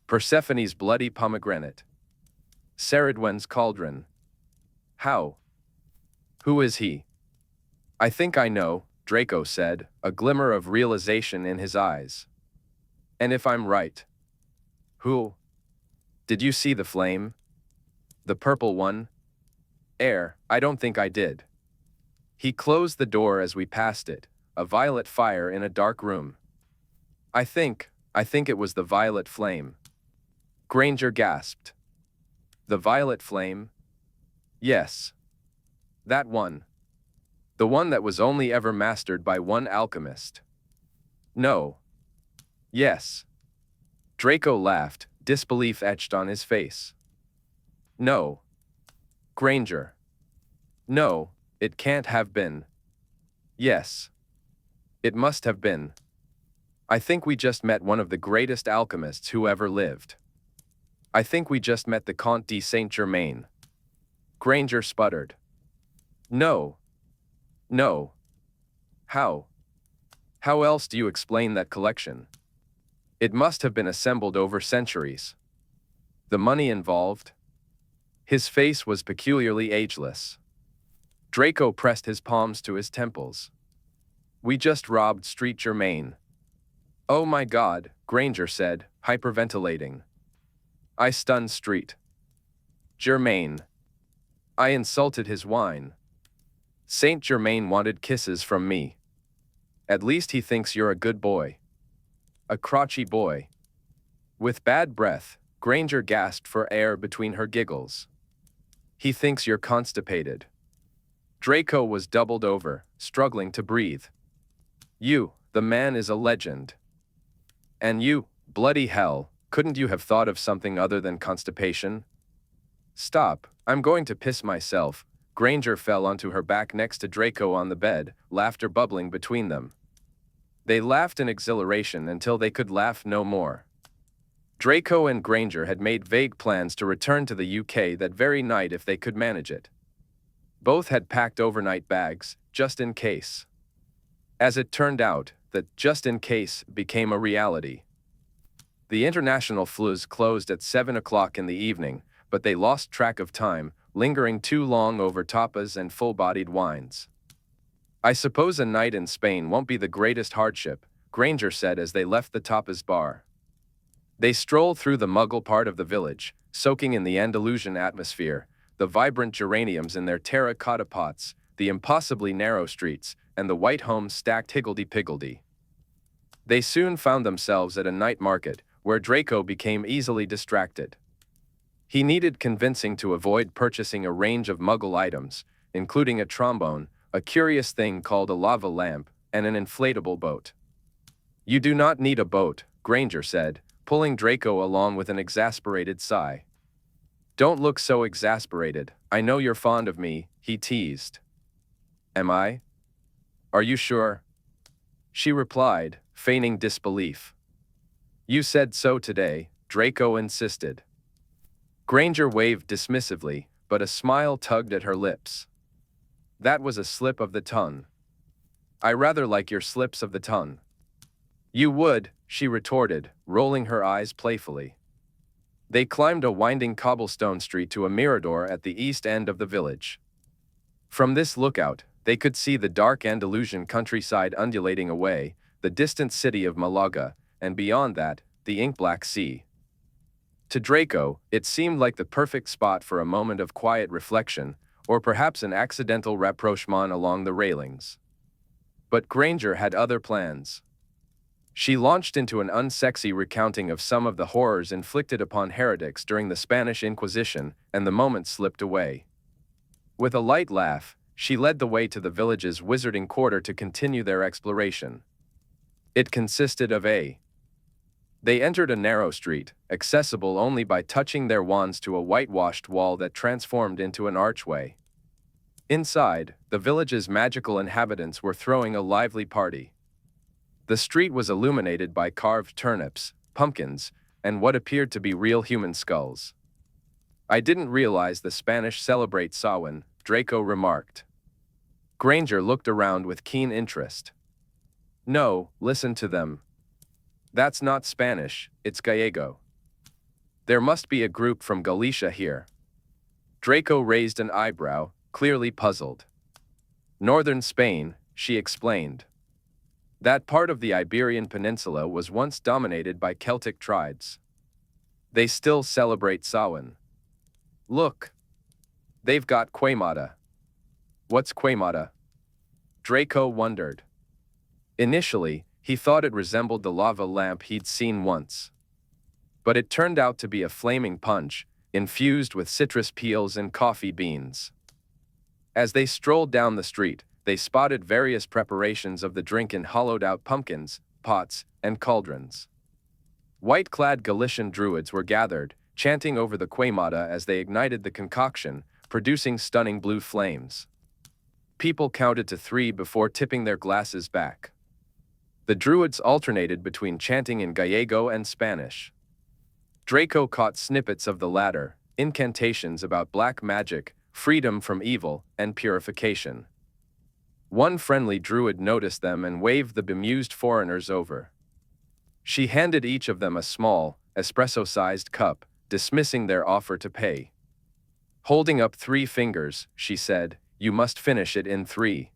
Speaker 1: Persephone's bloody pomegranate. Ceridwen's cauldron. How? Who is he? I think I know, Draco said, a glimmer of realization in his eyes. And if I'm right. Who? Did you see the flame? The purple one? I don't think I did. He closed the door as we passed it, a violet fire in a dark room. I think it was the violet flame. Granger gasped. The violet flame? Yes. That one. The one that was only ever mastered by one alchemist. No. Yes. Draco laughed, disbelief etched on his face. No. Granger. No, it can't have been. Yes. It must have been. I think we just met one of the greatest alchemists who ever lived. I think we just met the Comte de Saint-Germain. Granger sputtered. No. No. How? How else do you explain that collection? It must have been assembled over centuries. The money involved? His face was peculiarly ageless. Draco pressed his palms to his temples. We just robbed Street Germain. Oh my God, Granger said, hyperventilating. I stunned Street Germain. I insulted his wine. Saint Germain wanted kisses from me. At least he thinks you're a good boy. A crotchy boy. With bad breath, Granger gasped for air between her giggles. He thinks you're constipated. Draco was doubled over, struggling to breathe. The man is a legend. And you, bloody hell, couldn't you have thought of something other than constipation? Stop, I'm going to piss myself. Granger fell onto her back next to Draco on the bed, laughter bubbling between them. They laughed in exhilaration until they could laugh no more. Draco and Granger had made vague plans to return to the UK that very night if they could manage it. Both had packed overnight bags, just in case. As it turned out, that just in case became a reality. The international flus closed at 7 o'clock in the evening, but they lost track of time, lingering too long over tapas and full-bodied wines. I suppose a night in Spain won't be the greatest hardship, Granger said as they left the tapas bar. They strolled through the Muggle part of the village, soaking in the Andalusian atmosphere, the vibrant geraniums in their terracotta pots, the impossibly narrow streets, and the white homes stacked higgledy-piggledy. They soon found themselves at a night market, where Draco became easily distracted. He needed convincing to avoid purchasing a range of Muggle items, including a trombone, a curious thing called a lava lamp, and an inflatable boat. You do not need a boat, Granger said, pulling Draco along with an exasperated sigh. Don't look so exasperated, I know you're fond of me, he teased. Am I? Are you sure? She replied, feigning disbelief. You said so today, Draco insisted. Granger waved dismissively, but a smile tugged at her lips. That was a slip of the tongue. I rather like your slips of the tongue. You would, she retorted, rolling her eyes playfully. They climbed a winding cobblestone street to a mirador at the east end of the village. From this lookout, they could see the dark Andalusian countryside undulating away, the distant city of Malaga, and beyond that, the ink-black sea. To Draco, it seemed like the perfect spot for a moment of quiet reflection, or perhaps an accidental rapprochement along the railings. But Granger had other plans. She launched into an unsexy recounting of some of the horrors inflicted upon heretics during the Spanish Inquisition, and the moment slipped away. With a light laugh, she led the way to the village's wizarding quarter to continue their exploration. It consisted of They entered a narrow street, accessible only by touching their wands to a whitewashed wall that transformed into an archway. Inside, the village's magical inhabitants were throwing a lively party. The street was illuminated by carved turnips, pumpkins, and what appeared to be real human skulls. I didn't realize the Spanish celebrate Samhain, Draco remarked. Granger looked around with keen interest. No, listen to them. That's not Spanish, it's Gallego. There must be a group from Galicia here. Draco raised an eyebrow, clearly puzzled. Northern Spain, she explained. That part of the Iberian Peninsula was once dominated by Celtic tribes. They still celebrate Samhain. Look. They've got Queimada. What's Queimada? Draco wondered. Initially, he thought it resembled the lava lamp he'd seen once. But it turned out to be a flaming punch, infused with citrus peels and coffee beans. As they strolled down the street, they spotted various preparations of the drink in hollowed-out pumpkins, pots, and cauldrons. White-clad Galician druids were gathered, chanting over the Queimada as they ignited the concoction, producing stunning blue flames. People counted to 3 before tipping their glasses back. The druids alternated between chanting in Gallego and Spanish. Draco caught snippets of the latter, incantations about black magic, freedom from evil, and purification. One friendly druid noticed them and waved the bemused foreigners over. She handed each of them a small, espresso-sized cup, dismissing their offer to pay. Holding up 3 fingers, she said, "You must finish it in 3.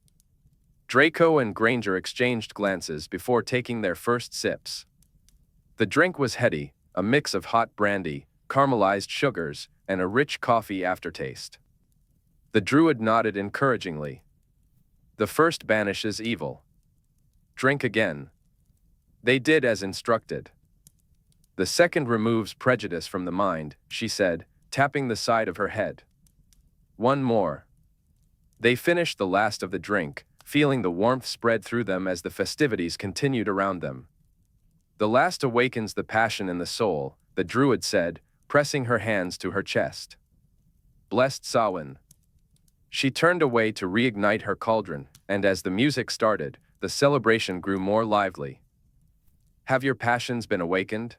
Speaker 1: Draco and Granger exchanged glances before taking their first sips. The drink was heady, a mix of hot brandy, caramelized sugars, and a rich coffee aftertaste. The druid nodded encouragingly. The first banishes evil. Drink again. They did as instructed. The second removes prejudice from the mind, she said, tapping the side of her head. One more. They finished the last of the drink, feeling the warmth spread through them as the festivities continued around them. The last awakens the passion in the soul, the druid said, pressing her hands to her chest. Blessed Samhain. She turned away to reignite her cauldron, and as the music started, the celebration grew more lively. Have your passions been awakened?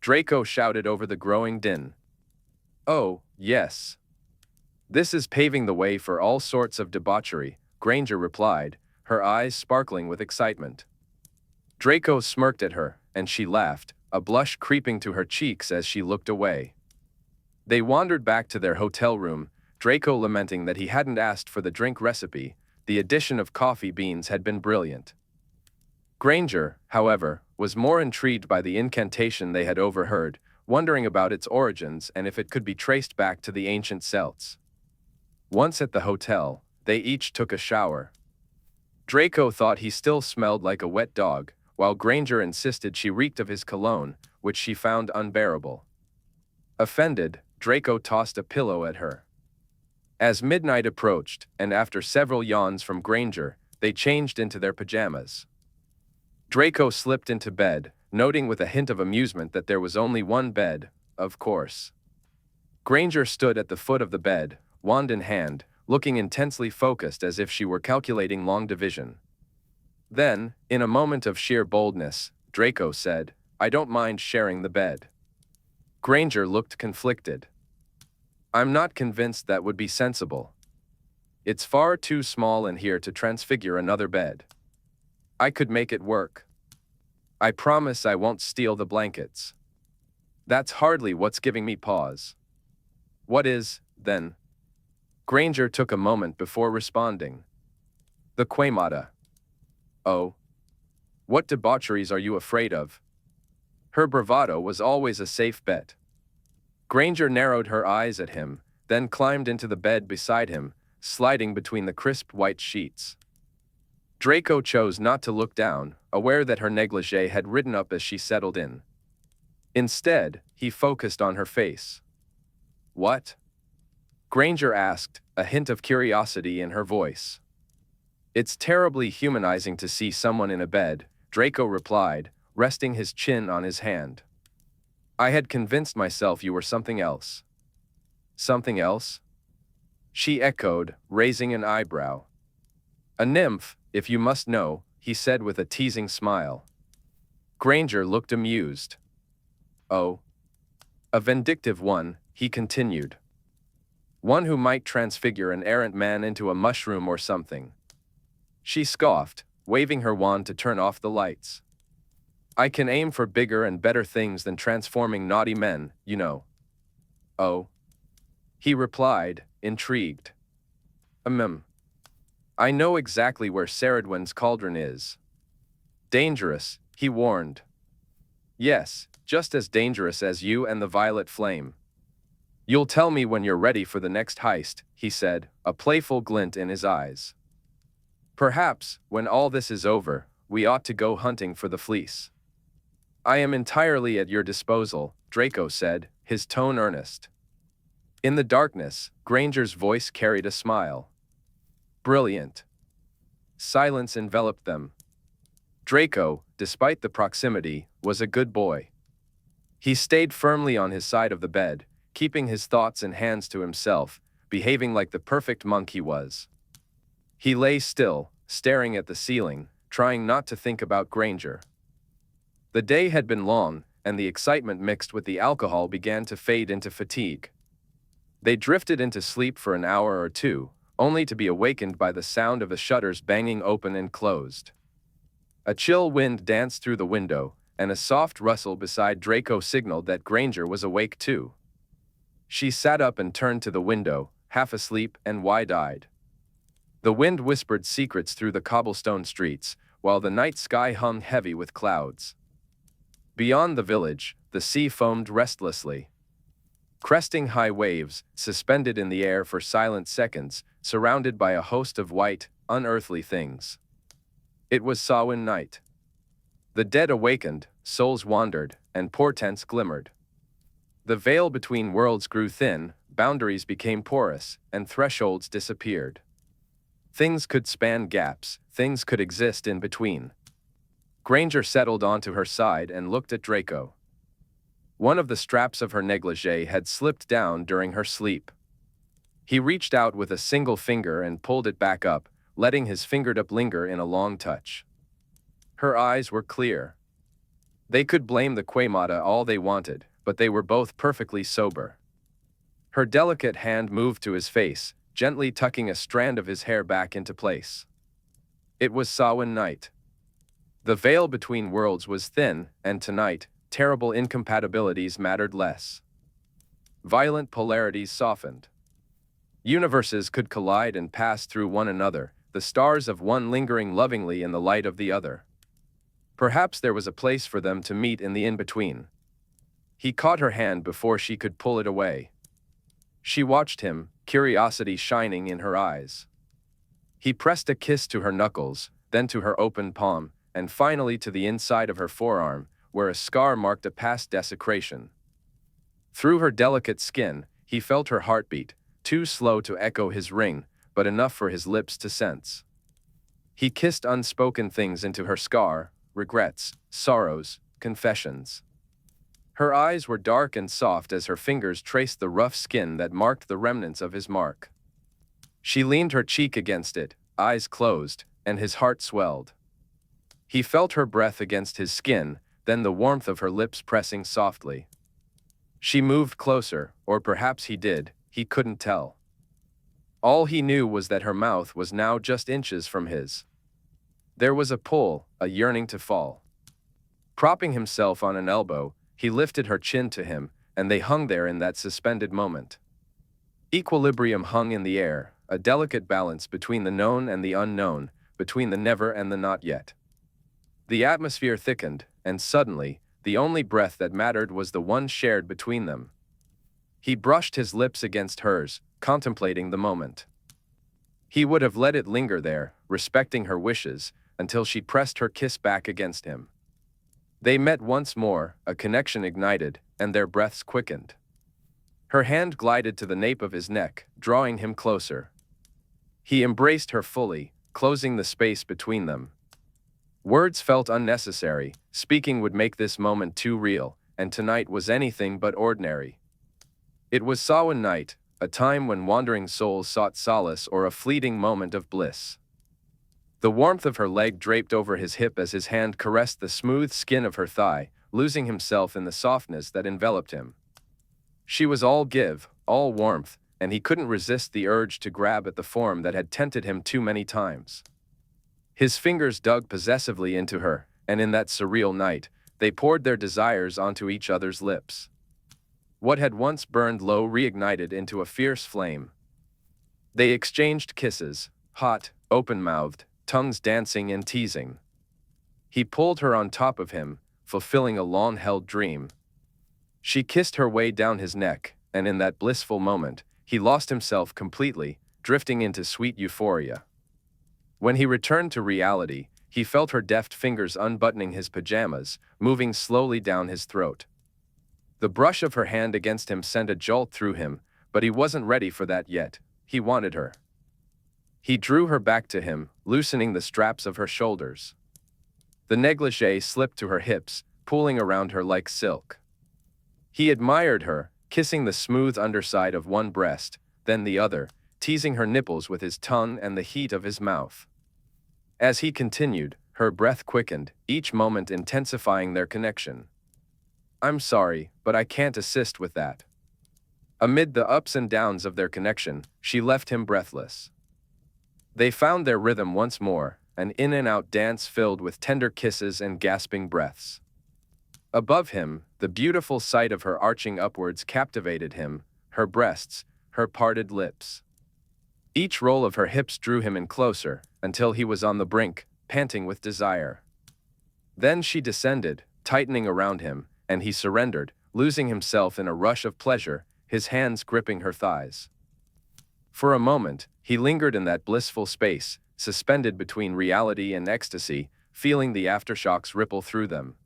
Speaker 1: Draco shouted over the growing din. Oh, yes. This is paving the way for all sorts of debauchery, Granger replied, her eyes sparkling with excitement. Draco smirked at her, and she laughed, a blush creeping to her cheeks as she looked away. They wandered back to their hotel room, Draco lamenting that he hadn't asked for the drink recipe. The addition of coffee beans had been brilliant. Granger, however, was more intrigued by the incantation they had overheard, wondering about its origins and if it could be traced back to the ancient Celts. Once at the hotel, they each took a shower. Draco thought he still smelled like a wet dog, while Granger insisted she reeked of his cologne, which she found unbearable. Offended, Draco tossed a pillow at her. As midnight approached, and after several yawns from Granger, they changed into their pajamas. Draco slipped into bed, noting with a hint of amusement that there was only one bed, of course. Granger stood at the foot of the bed, wand in hand, looking intensely focused as if she were calculating long division. Then, in a moment of sheer boldness, Draco said, "I don't mind sharing the bed." Granger looked conflicted. "I'm not convinced that would be sensible. It's far too small in here to transfigure another bed. I could make it work. I promise I won't steal the blankets." "That's hardly what's giving me pause." "What is, then?" Granger took a moment before responding. "The Quaimada." "Oh? What debaucheries are you afraid of?" Her bravado was always a safe bet. Granger narrowed her eyes at him, then climbed into the bed beside him, sliding between the crisp white sheets. Draco chose not to look down, aware that her negligee had ridden up as she settled in. Instead, he focused on her face. "What?" Granger asked, a hint of curiosity in her voice. "It's terribly humanizing to see someone in a bed," Draco replied, resting his chin on his hand. "I had convinced myself you were something else." "Something else?" she echoed, raising an eyebrow. "A nymph, if you must know," he said with a teasing smile. Granger looked amused. "Oh? A vindictive one," he continued. "One who might transfigure an errant man into a mushroom or something." She scoffed, waving her wand to turn off the lights. "I can aim for bigger and better things than transforming naughty men, you know." "Oh?" he replied, intrigued. I know exactly where Ceridwen's cauldron is." "Dangerous," he warned. "Yes, just as dangerous as you and the violet flame." "You'll tell me when you're ready for the next heist," he said, a playful glint in his eyes. "Perhaps, when all this is over, we ought to go hunting for the fleece." "I am entirely at your disposal," Draco said, his tone earnest. In the darkness, Granger's voice carried a smile. "Brilliant." Silence enveloped them. Draco, despite the proximity, was a good boy. He stayed firmly on his side of the bed, keeping his thoughts and hands to himself, behaving like the perfect monk he was. He lay still, staring at the ceiling, trying not to think about Granger. The day had been long, and the excitement mixed with the alcohol began to fade into fatigue. They drifted into sleep for an hour or two, only to be awakened by the sound of the shutters banging open and closed. A chill wind danced through the window, and a soft rustle beside Draco signaled that Granger was awake too. She sat up and turned to the window, half asleep and wide-eyed. The wind whispered secrets through the cobblestone streets, while the night sky hung heavy with clouds. Beyond the village, the sea foamed restlessly. Cresting high waves, suspended in the air for silent seconds, surrounded by a host of white, unearthly things. It was Samhain night. The dead awakened, souls wandered, and portents glimmered. The veil between worlds grew thin, boundaries became porous, and thresholds disappeared. Things could span gaps, things could exist in between. Granger settled onto her side and looked at Draco. One of the straps of her negligee had slipped down during her sleep. He reached out with a single finger and pulled it back up, letting his fingertip linger in a long touch. Her eyes were clear. They could blame the Quemada all they wanted, but they were both perfectly sober. Her delicate hand moved to his face, gently tucking a strand of his hair back into place. It was Samhain night. The veil between worlds was thin, and tonight, terrible incompatibilities mattered less. Violent polarities softened. Universes could collide and pass through one another, the stars of one lingering lovingly in the light of the other. Perhaps there was a place for them to meet in the in-between. He caught her hand before she could pull it away. She watched him, curiosity shining in her eyes. He pressed a kiss to her knuckles, then to her open palm, and finally to the inside of her forearm, where a scar marked a past desecration. Through her delicate skin, he felt her heartbeat, too slow to echo his ring, but enough for his lips to sense. He kissed unspoken things into her scar, regrets, sorrows, confessions. Her eyes were dark and soft as her fingers traced the rough skin that marked the remnants of his mark. She leaned her cheek against it, eyes closed, and his heart swelled. He felt her breath against his skin, then the warmth of her lips pressing softly. She moved closer, or perhaps he did, he couldn't tell. All he knew was that her mouth was now just inches from his. There was a pull, a yearning to fall. Propping himself on an elbow, he lifted her chin to him, and they hung there in that suspended moment. Equilibrium hung in the air, a delicate balance between the known and the unknown, between the never and the not yet. The atmosphere thickened, and suddenly, the only breath that mattered was the one shared between them. He brushed his lips against hers, contemplating the moment. He would have let it linger there, respecting her wishes, until she pressed her kiss back against him. They met once more, a connection ignited, and their breaths quickened. Her hand glided to the nape of his neck, drawing him closer. He embraced her fully, closing the space between them. Words felt unnecessary, speaking would make this moment too real, and tonight was anything but ordinary. It was Samhain night, a time when wandering souls sought solace or a fleeting moment of bliss. The warmth of her leg draped over his hip as his hand caressed the smooth skin of her thigh, losing himself in the softness that enveloped him. She was all give, all warmth, and he couldn't resist the urge to grab at the form that had tempted him too many times. His fingers dug possessively into her, and in that surreal night, they poured their desires onto each other's lips. What had once burned low reignited into a fierce flame. They exchanged kisses, hot, open-mouthed, tongues dancing and teasing. He pulled her on top of him, fulfilling a long-held dream. She kissed her way down his neck, and in that blissful moment, he lost himself completely, drifting into sweet euphoria. When he returned to reality, he felt her deft fingers unbuttoning his pajamas, moving slowly down his throat. The brush of her hand against him sent a jolt through him, but he wasn't ready for that yet. He wanted her. He drew her back to him, loosening the straps of her shoulders. The negligee slipped to her hips, pooling around her like silk. He admired her, kissing the smooth underside of one breast, then the other, teasing her nipples with his tongue and the heat of his mouth. As he continued, her breath quickened, each moment intensifying their connection. "I'm sorry, but I can't assist with that." Amid the ups and downs of their connection, she left him breathless. They found their rhythm once more, an in-and-out dance filled with tender kisses and gasping breaths. Above him, the beautiful sight of her arching upwards captivated him, her breasts, her parted lips. Each roll of her hips drew him in closer, until he was on the brink, panting with desire. Then she descended, tightening around him, and he surrendered, losing himself in a rush of pleasure, his hands gripping her thighs. For a moment, he lingered in that blissful space, suspended between reality and ecstasy, feeling the aftershocks ripple through them.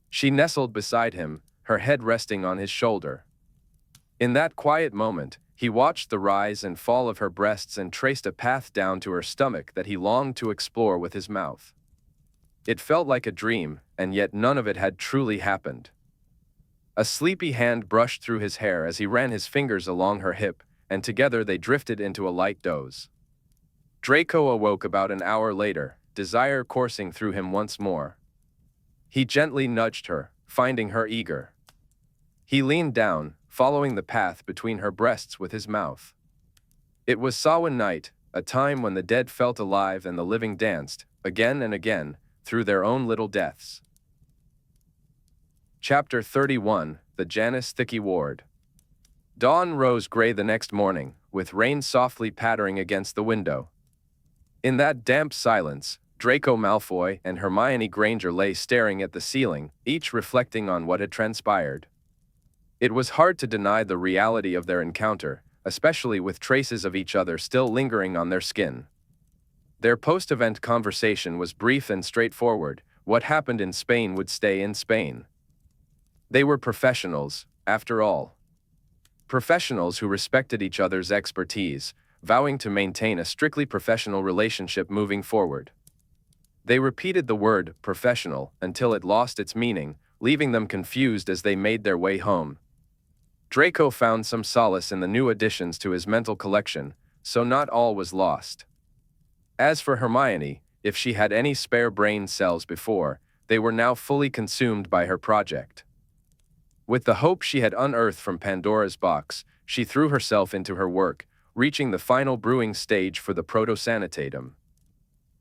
Speaker 1: She nestled beside him, her head resting on his shoulder. In that quiet moment, he watched the rise and fall of her breasts and traced a path down to her stomach that he longed to explore with his mouth. It felt like a dream, and yet none of it had truly happened. A sleepy hand brushed through his hair as he ran his fingers along her hip, and together they drifted into a light doze. Draco awoke about an hour later, desire coursing through him once more. He gently nudged her, finding her eager. He leaned down, following the path between her breasts with his mouth. It was Samhain night, a time when the dead felt alive and the living danced, again and again, through their own little deaths. Chapter 31, The Janus Thicky Ward. Dawn rose gray the next morning, with rain softly pattering against the window. In that damp silence, Draco Malfoy and Hermione Granger lay staring at the ceiling, each reflecting on what had transpired. It was hard to deny the reality of their encounter, especially with traces of each other still lingering on their skin. Their post-event conversation was brief and straightforward. What happened in Spain would stay in Spain. They were professionals, after all. Professionals who respected each other's expertise, vowing to maintain a strictly professional relationship moving forward. They repeated the word professional until it lost its meaning, leaving them confused as they made their way home. Draco found some solace in the new additions to his mental collection, so not all was lost. As for Hermione, if she had any spare brain cells before, they were now fully consumed by her project. With the hope she had unearthed from Pandora's box, she threw herself into her work, reaching the final brewing stage for the protosanitatum.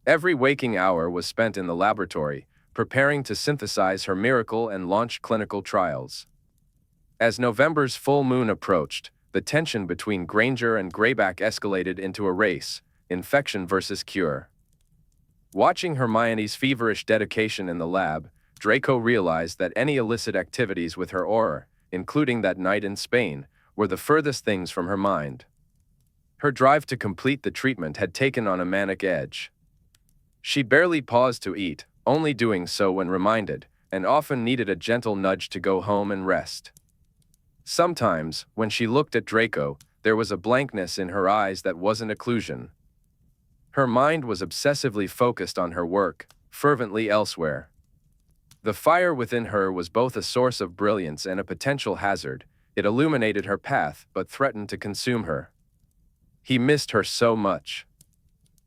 Speaker 1: Every waking hour was spent in the laboratory, preparing to synthesize her miracle and launch clinical trials. As November's full moon approached, the tension between Granger and Greyback escalated into a race, infection versus cure. Watching Hermione's feverish dedication in the lab, Draco realized that any illicit activities with her aura, including that night in Spain, were the furthest things from her mind. Her drive to complete the treatment had taken on a manic edge. She barely paused to eat, only doing so when reminded, and often needed a gentle nudge to go home and rest. Sometimes, when she looked at Draco, there was a blankness in her eyes that wasn't occlusion. Her mind was obsessively focused on her work, fervently elsewhere. The fire within her was both a source of brilliance and a potential hazard. It illuminated her path but threatened to consume her. He missed her so much.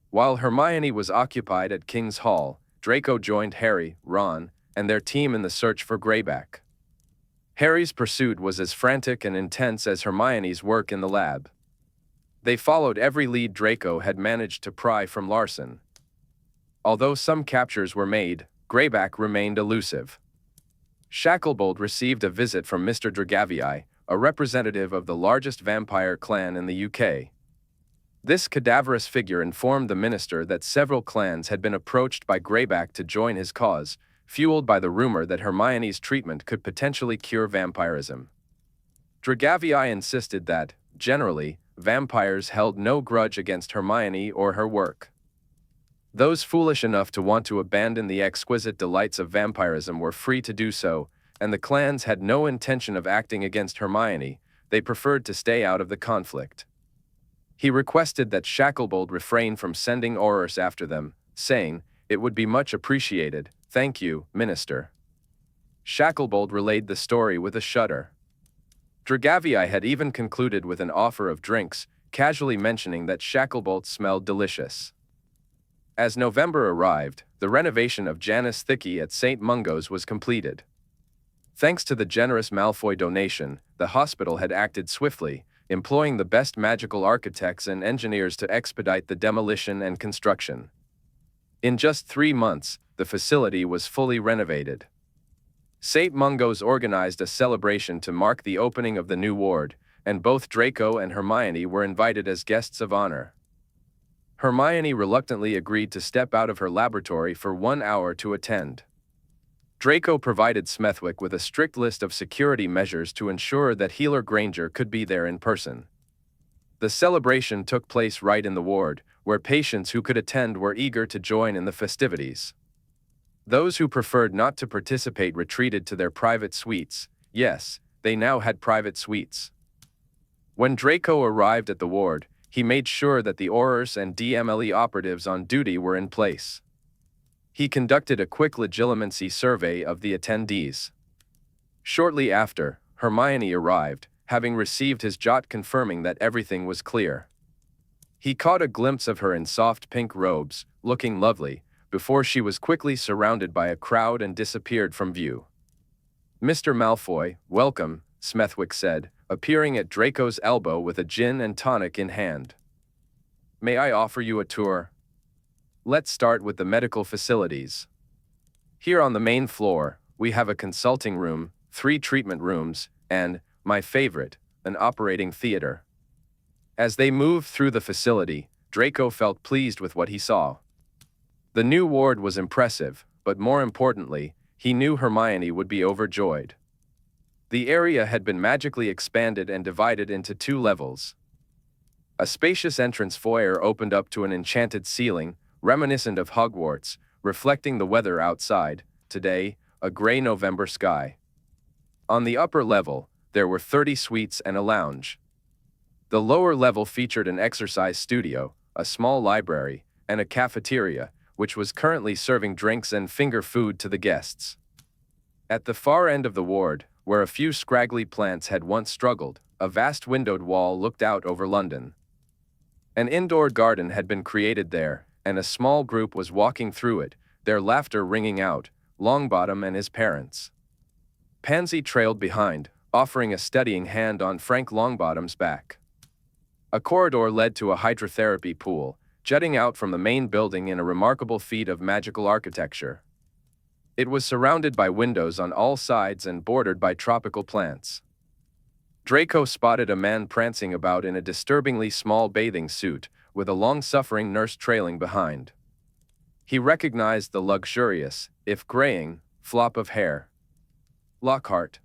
Speaker 1: While Hermione was occupied at King's Hall, Draco joined Harry, Ron, and their team in the search for Greyback. Harry's pursuit was as frantic and intense as Hermione's work in the lab. They followed every lead Draco had managed to pry from Larson. Although some captures were made, Greyback remained elusive. Shacklebolt received a visit from Mr. Dragavii, a representative of the largest vampire clan in the UK. This cadaverous figure informed the minister that several clans had been approached by Greyback to join his cause, fueled by the rumor that Hermione's treatment could potentially cure vampirism. Dragavii insisted that, generally, vampires held no grudge against Hermione or her work. Those foolish enough to want to abandon the exquisite delights of vampirism were free to do so, and the clans had no intention of acting against Hermione. They preferred to stay out of the conflict. He requested that Shacklebolt refrain from sending Aurors after them, saying, "It would be much appreciated, thank you, Minister." Shacklebolt relayed the story with a shudder. Dragavii had even concluded with an offer of drinks, casually mentioning that Shacklebolt smelled delicious. As November arrived, the renovation of Janus Thicky at St. Mungo's was completed. Thanks to the generous Malfoy donation, the hospital had acted swiftly, employing the best magical architects and engineers to expedite the demolition and construction. In just 3 months, the facility was fully renovated. St. Mungo's organized a celebration to mark the opening of the new ward, and both Draco and Hermione were invited as guests of honor. Hermione reluctantly agreed to step out of her laboratory for 1 hour to attend. Draco provided Smethwick with a strict list of security measures to ensure that Healer Granger could be there in person. The celebration took place right in the ward, where patients who could attend were eager to join in the festivities. Those who preferred not to participate retreated to their private suites. Yes, they now had private suites. When Draco arrived at the ward, he made sure that the Aurors and DMLE operatives on duty were in place. He conducted a quick legitimacy survey of the attendees. Shortly after, Hermione arrived, having received his jot confirming that everything was clear. He caught a glimpse of her in soft pink robes, looking lovely, before she was quickly surrounded by a crowd and disappeared from view. "Mr. Malfoy, welcome," Smethwick said, appearing at Draco's elbow with a gin and tonic in hand. "May I offer you a tour? Let's start with the medical facilities. Here on the main floor, we have a consulting room, 3 treatment rooms, and, my favorite, an operating theater." As they moved through the facility, Draco felt pleased with what he saw. The new ward was impressive, but more importantly, he knew Hermione would be overjoyed. The area had been magically expanded and divided into 2 levels. A spacious entrance foyer opened up to an enchanted ceiling, reminiscent of Hogwarts, reflecting the weather outside, today, a gray November sky. On the upper level, there were 30 suites and a lounge. The lower level featured an exercise studio, a small library, and a cafeteria, which was currently serving drinks and finger food to the guests. At the far end of the ward, where a few scraggly plants had once struggled, a vast windowed wall looked out over London. An indoor garden had been created there, and a small group was walking through it, their laughter ringing out, Longbottom and his parents. Pansy trailed behind, offering a steadying hand on Frank Longbottom's back. A corridor led to a hydrotherapy pool, jutting out from the main building in a remarkable feat of magical architecture. It was surrounded by windows on all sides and bordered by tropical plants. Draco spotted a man prancing about in a disturbingly small bathing suit, with a long-suffering nurse trailing behind. He recognized the luxurious, if graying, flop of hair. Lockhart.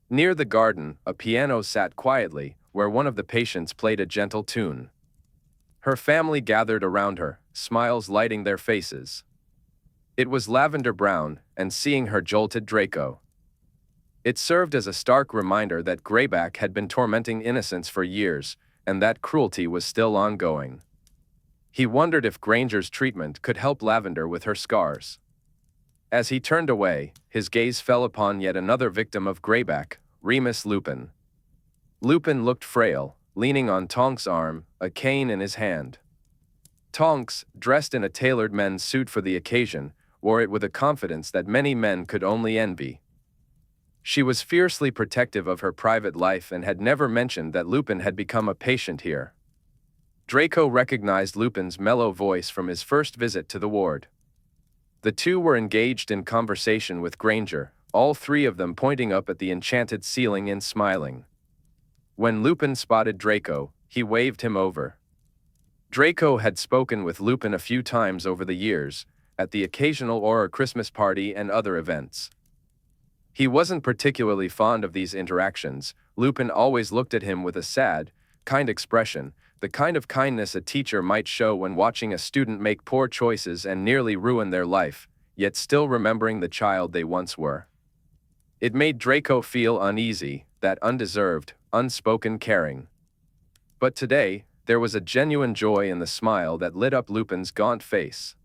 Speaker 1: Near the garden, a piano sat quietly, where one of the patients played a gentle tune. Her family gathered around her, smiles lighting their faces. It was lavender brown, and seeing her jolted Draco. It served as a stark reminder that Greyback had been tormenting innocents for years, and that cruelty was still ongoing. He wondered if Granger's treatment could help Lavender with her scars. As he turned away, his gaze fell upon yet another victim of Greyback, Remus Lupin. Lupin looked frail, leaning on Tonks' arm, a cane in his hand. Tonks, dressed in a tailored men's suit for the occasion, wore it with a confidence that many men could only envy. She was fiercely protective of her private life and had never mentioned that Lupin had become a patient here. Draco recognized Lupin's mellow voice from his first visit to the ward. The two were engaged in conversation with Granger, all 3 of them pointing up at the enchanted ceiling and smiling. When Lupin spotted Draco, he waved him over. Draco had spoken with Lupin a few times over the years, at the occasional Auror Christmas party and other events. He wasn't particularly fond of these interactions. Lupin always looked at him with a sad, kind expression, the kind of kindness a teacher might show when watching a student make poor choices and nearly ruin their life, yet still remembering the child they once were. It made Draco feel uneasy, that undeserved, unspoken caring. But today, there was a genuine joy in the smile that lit up Lupin's gaunt face.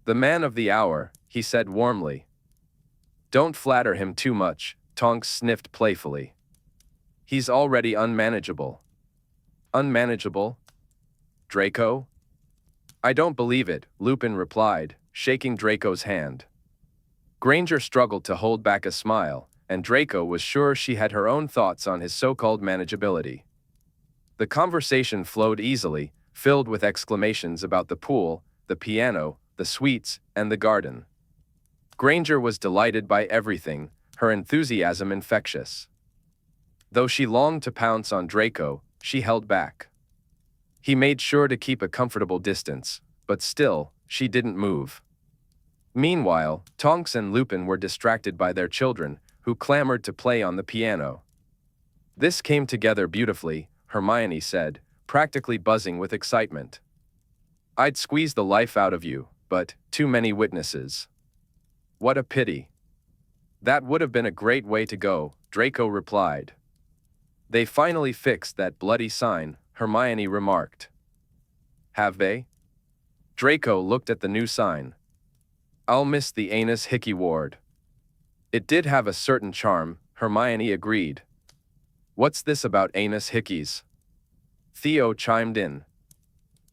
Speaker 1: "The man of the hour," he said warmly. "Don't flatter him too much," Tonks sniffed playfully. "He's already unmanageable." "Unmanageable? Draco?" "I don't believe it," Lupin replied, shaking Draco's hand. Granger struggled to hold back a smile, and Draco was sure she had her own thoughts on his so-called manageability. The conversation flowed easily, filled with exclamations about the pool, the piano, the suites, and the garden. Granger was delighted by everything, her enthusiasm infectious. Though she longed to pounce on Draco, she held back. He made sure to keep a comfortable distance, but still, she didn't move. Meanwhile, Tonks and Lupin were distracted by their children, who clamored to play on the piano. "This came together beautifully," Hermione said, practically buzzing with excitement. "I'd squeeze the life out of you, but too many witnesses." "What a pity." "That would have been a great way to go," Draco replied. They finally fixed that bloody sign, Hermione remarked. Have they? Draco looked at the new sign. I'll miss the Anus Hickey Ward. It did have a certain charm, Hermione agreed. What's this about Anus Hickeys? Theo chimed in.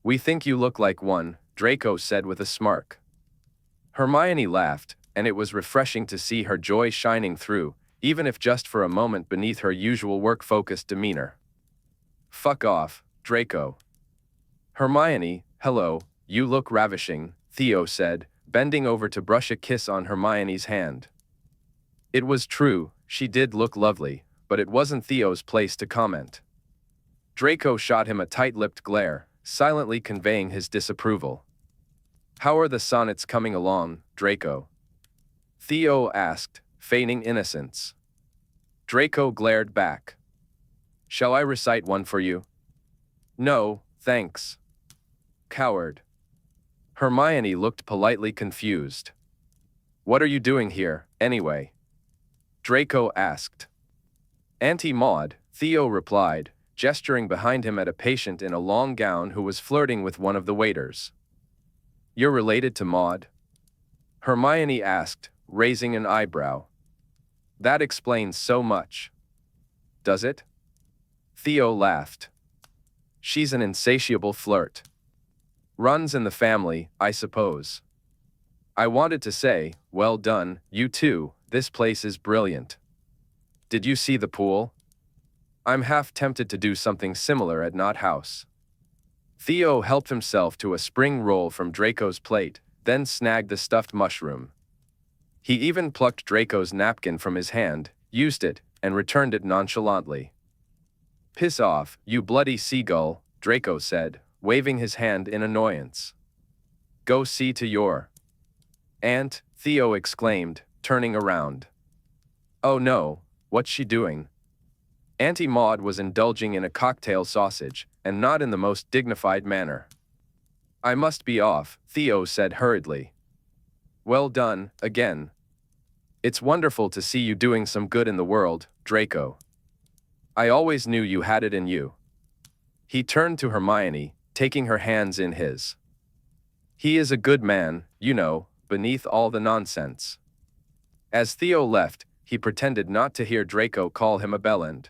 Speaker 1: We think you look like one, Draco said with a smirk. Hermione laughed, and it was refreshing to see her joy shining through, even if just for a moment beneath her usual work-focused demeanor. Fuck off, Draco. Hermione, hello, you look ravishing, Theo said, bending over to brush a kiss on Hermione's hand. It was true, she did look lovely, but it wasn't Theo's place to comment. Draco shot him a tight-lipped glare, silently conveying his disapproval. How are the sonnets coming along, Draco? Theo asked, feigning innocence. Draco glared back. Shall I recite one for you? No, thanks. Coward. Hermione looked politely confused. What are you doing here, anyway? Draco asked. Auntie Maud, Theo replied, gesturing behind him at a patient in a long gown who was flirting with one of the waiters. You're related to Maud? Hermione asked, raising an eyebrow. That explains so much. Does it? Theo laughed. She's an insatiable flirt. Runs in the family, I suppose. I wanted to say, well done, you two, this place is brilliant. Did you see the pool? I'm half tempted to do something similar at Knot House. Theo helped himself to a spring roll from Draco's plate, then snagged the stuffed mushroom. He even plucked Draco's napkin from his hand, used it, and returned it nonchalantly. Piss off, you bloody seagull, Draco said, waving his hand in annoyance. Go see to your aunt, Theo exclaimed, turning around. Oh no, what's she doing? Auntie Maud was indulging in a cocktail sausage, and not in the most dignified manner. I must be off, Theo said hurriedly. Well done, again. It's wonderful to see you doing some good in the world, Draco. I always knew you had it in you. He turned to Hermione, taking her hands in his. He is a good man, you know, beneath all the nonsense. As Theo left, he pretended not to hear Draco call him a bellend.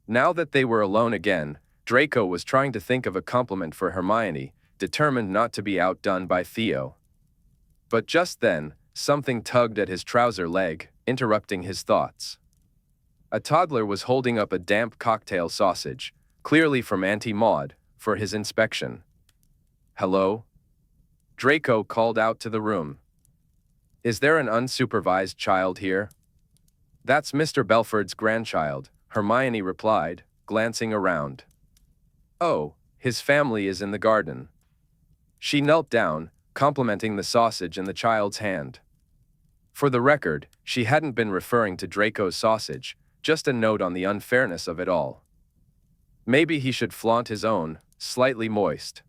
Speaker 1: Now that they were alone again, Draco was trying to think of a compliment for Hermione, determined not to be outdone by Theo. But just then, something tugged at his trouser leg, interrupting his thoughts. A toddler was holding up a damp cocktail sausage, clearly from Auntie Maud, for his inspection. Hello? Draco called out to the room. Is there an unsupervised child here? That's Mr. Belford's grandchild, Hermione replied, glancing around. Oh, his family is in the garden. She knelt down, complimenting the sausage in the child's hand. For the record, she hadn't been referring to Draco's sausage, just a note on the unfairness of it all. Maybe he should flaunt his own, slightly moist.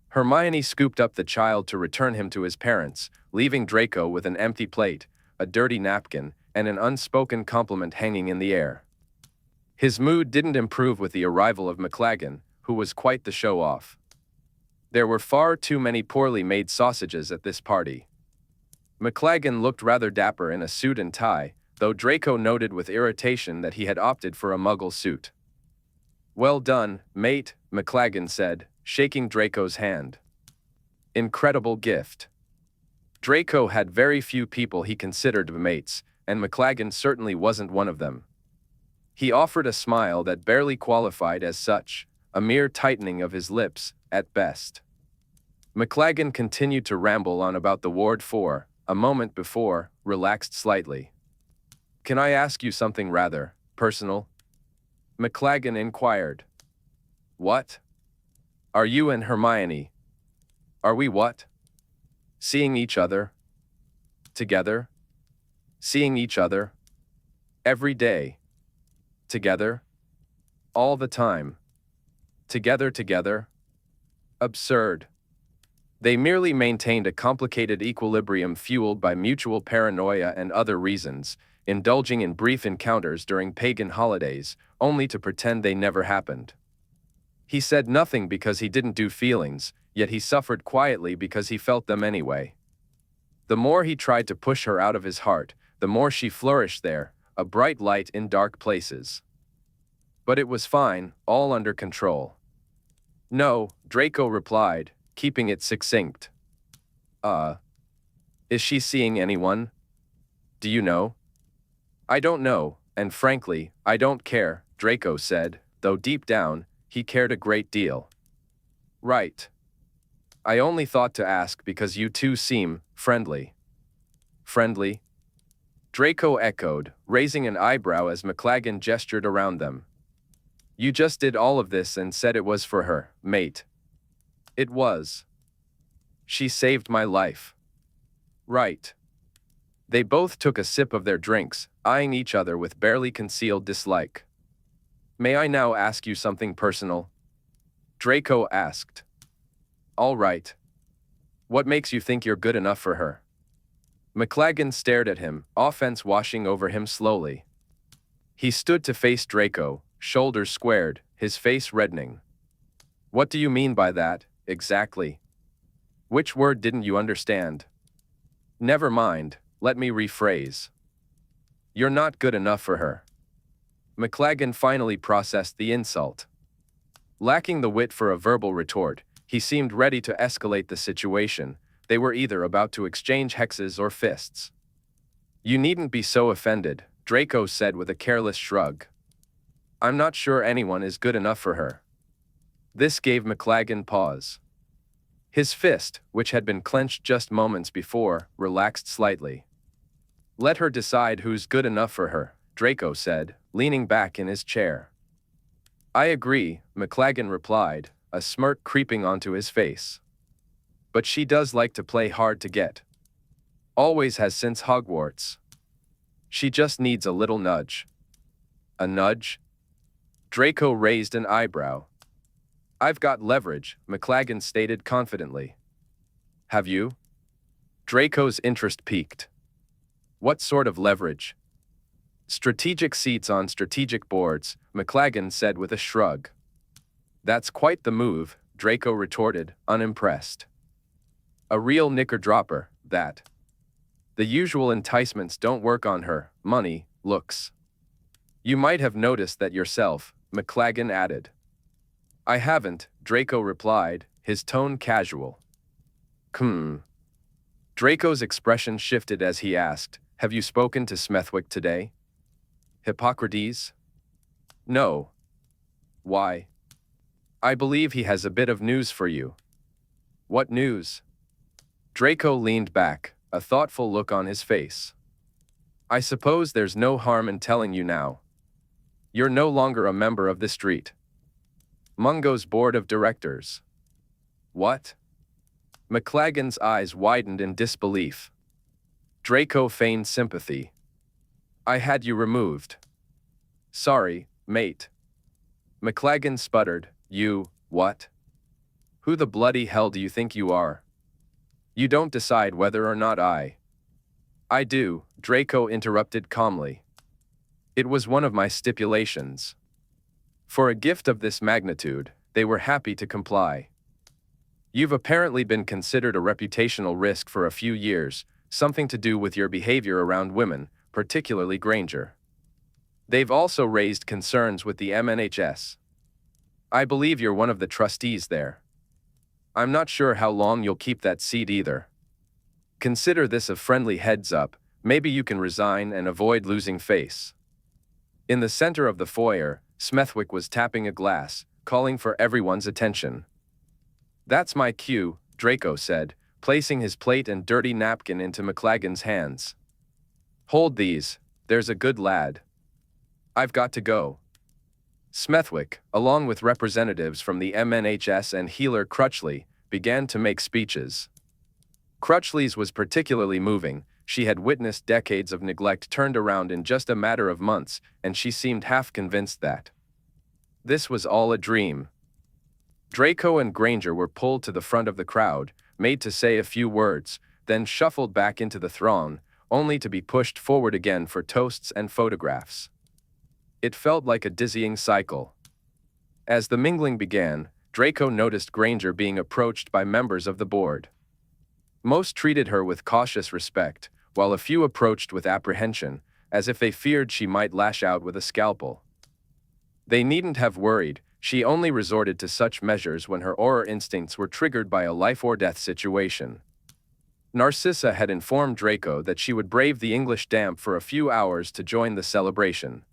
Speaker 1: Hermione scooped up the child to return him to his parents, leaving Draco with an empty plate, a dirty napkin, and an unspoken compliment hanging in the air. His mood didn't improve with the arrival of McLaggen, who was quite the show-off. There were far too many poorly made sausages at this party. McLaggen looked rather dapper in a suit and tie, though Draco noted with irritation that he had opted for a muggle suit. Well done, mate, McLaggen said, shaking Draco's hand. Incredible gift. Draco had very few people he considered mates, and McLaggen certainly wasn't one of them. He offered a smile that barely qualified as such, a mere tightening of his lips, at best. McLaggen continued to ramble on about the Ward 4, a moment before, relaxed slightly. Can I ask you something rather personal? McLaggen inquired. What? Are you and Hermione? Are we what? Seeing each other? Together? Seeing each other? Every day? Together? All the time? Together? Absurd. They merely maintained a complicated equilibrium fueled by mutual paranoia and other reasons, indulging in brief encounters during pagan holidays, only to pretend they never happened. He said nothing because he didn't do feelings, yet he suffered quietly because he felt them anyway. The more he tried to push her out of his heart, the more she flourished there, a bright light in dark places. But it was fine, all under control. No, Draco replied, keeping it succinct. Is she seeing anyone? Do you know? I don't know, and frankly, I don't care, Draco said, though deep down, he cared a great deal. Right. I only thought to ask because you two seem friendly. Friendly? Draco echoed, raising an eyebrow as McLaggen gestured around them. You just did all of this and said it was for her, mate. It was. She saved my life. Right. They both took a sip of their drinks, eyeing each other with barely concealed dislike. May I now ask you something personal? Draco asked. All right. What makes you think you're good enough for her? McLaggen stared at him, offense washing over him slowly. He stood to face Draco, shoulders squared, his face reddening. What do you mean by that, exactly? Which word didn't you understand? Never mind, let me rephrase. You're not good enough for her. McLaggen finally processed the insult. Lacking the wit for a verbal retort, he seemed ready to escalate the situation. They were either about to exchange hexes or fists. You needn't be so offended, Draco said with a careless shrug. I'm not sure anyone is good enough for her. This gave McLaggen pause. His fist, which had been clenched just moments before, relaxed slightly. Let her decide who's good enough for her, Draco said, leaning back in his chair. I agree, McLaggen replied, a smirk creeping onto his face. But she does like to play hard to get. Always has since Hogwarts. She just needs a little nudge. A nudge? Draco raised an eyebrow. I've got leverage, McLaggen stated confidently. Have you? Draco's interest piqued. What sort of leverage? Strategic seats on strategic boards, McLaggen said with a shrug. That's quite the move, Draco retorted, unimpressed. A real knicker-dropper, that. The usual enticements don't work on her, money, looks. You might have noticed that yourself, McLaggen added. I haven't, Draco replied, his tone casual. Draco's expression shifted as he asked, have you spoken to Smethwick today? Hippocrates? No. Why? I believe he has a bit of news for you. What news? Draco leaned back, a thoughtful look on his face. I suppose there's no harm in telling you now. You're no longer a member of the street. Mungo's board of directors. What? McLaggen's eyes widened in disbelief. Draco feigned sympathy. I had you removed. Sorry, mate. McLaggen sputtered, you, what? Who the bloody hell do you think you are? You don't decide whether or not I do, Draco interrupted calmly. It was one of my stipulations. For a gift of this magnitude, they were happy to comply. You've apparently been considered a reputational risk for a few years, something to do with your behavior around women, particularly Granger. They've also raised concerns with the MNHS. I believe you're one of the trustees there. I'm not sure how long you'll keep that seat either. Consider this a friendly heads-up, maybe you can resign and avoid losing face. In the center of the foyer, Smethwick was tapping a glass, calling for everyone's attention. That's my cue, Draco said, placing his plate and dirty napkin into McLaggen's hands. Hold these, there's a good lad. I've got to go. Smethwick, along with representatives from the MNHS and healer Crutchley, began to make speeches. Crutchley's was particularly moving. She had witnessed decades of neglect turned around in just a matter of months, and she seemed half convinced that this was all a dream. Draco and Granger were pulled to the front of the crowd, made to say a few words, then shuffled back into the throng, only to be pushed forward again for toasts and photographs. It felt like a dizzying cycle. As the mingling began, Draco noticed Granger being approached by members of the board. Most treated her with cautious respect, while a few approached with apprehension, as if they feared she might lash out with a scalpel. They needn't have worried, she only resorted to such measures when her aura instincts were triggered by a life-or-death situation. Narcissa had informed Draco that she would brave the English damp for a few hours to join the celebration.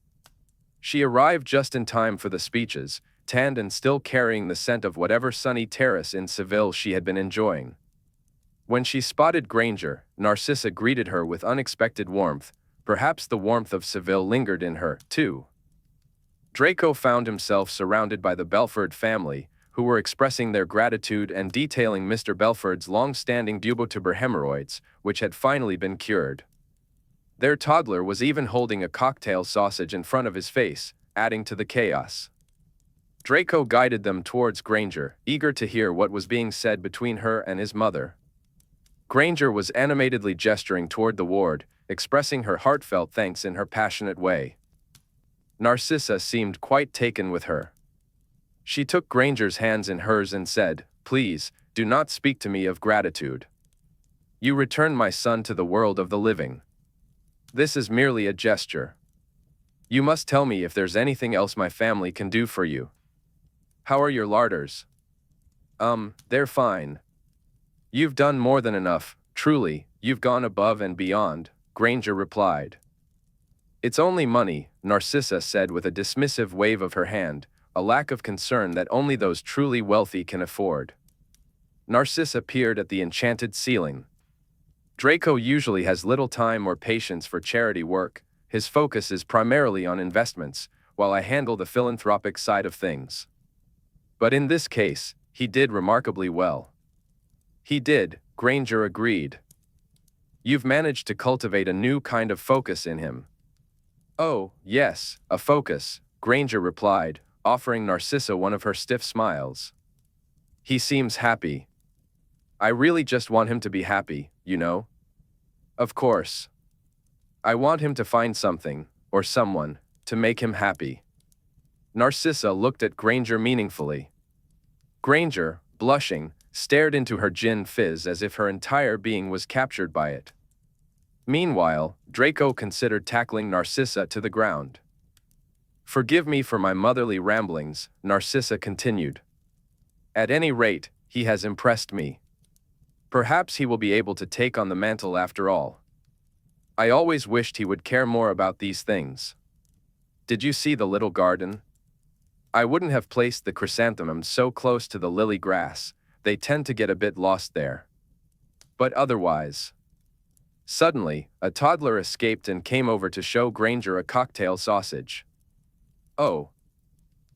Speaker 1: She arrived just in time for the speeches, tanned and still carrying the scent of whatever sunny terrace in Seville she had been enjoying. When she spotted Granger, Narcissa greeted her with unexpected warmth. Perhaps the warmth of Seville lingered in her, too. Draco found himself surrounded by the Belford family, who were expressing their gratitude and detailing Mr. Belford's long-standing bubotuber hemorrhoids, which had finally been cured. Their toddler was even holding a cocktail sausage in front of his face, adding to the chaos. Draco guided them towards Granger, eager to hear what was being said between her and his mother. Granger was animatedly gesturing toward the ward, expressing her heartfelt thanks in her passionate way. Narcissa seemed quite taken with her. She took Granger's hands in hers and said, "Please, do not speak to me of gratitude. You returned my son to the world of the living. This is merely a gesture. You must tell me if there's anything else my family can do for you. How are your larders?" They're fine. You've done more than enough, truly, you've gone above and beyond, Granger replied. It's only money, Narcissa said with a dismissive wave of her hand, a lack of concern that only those truly wealthy can afford. Narcissa peered at the enchanted ceiling. Draco usually has little time or patience for charity work. His focus is primarily on investments, while I handle the philanthropic side of things. But in this case, he did remarkably well. He did, Granger agreed. You've managed to cultivate a new kind of focus in him. Oh, yes, a focus, Granger replied, offering Narcissa one of her stiff smiles. He seems happy. I really just want him to be happy, you know? Of course. I want him to find something, or someone, to make him happy. Narcissa looked at Granger meaningfully. Granger, blushing, stared into her gin fizz as if her entire being was captured by it. Meanwhile, Draco considered tackling Narcissa to the ground. Forgive me for my motherly ramblings, Narcissa continued. At any rate, he has impressed me. Perhaps he will be able to take on the mantle after all. I always wished he would care more about these things. Did you see the little garden? I wouldn't have placed the chrysanthemums so close to the lily grass. They tend to get a bit lost there. But otherwise. Suddenly, a toddler escaped and came over to show Granger a cocktail sausage. Oh!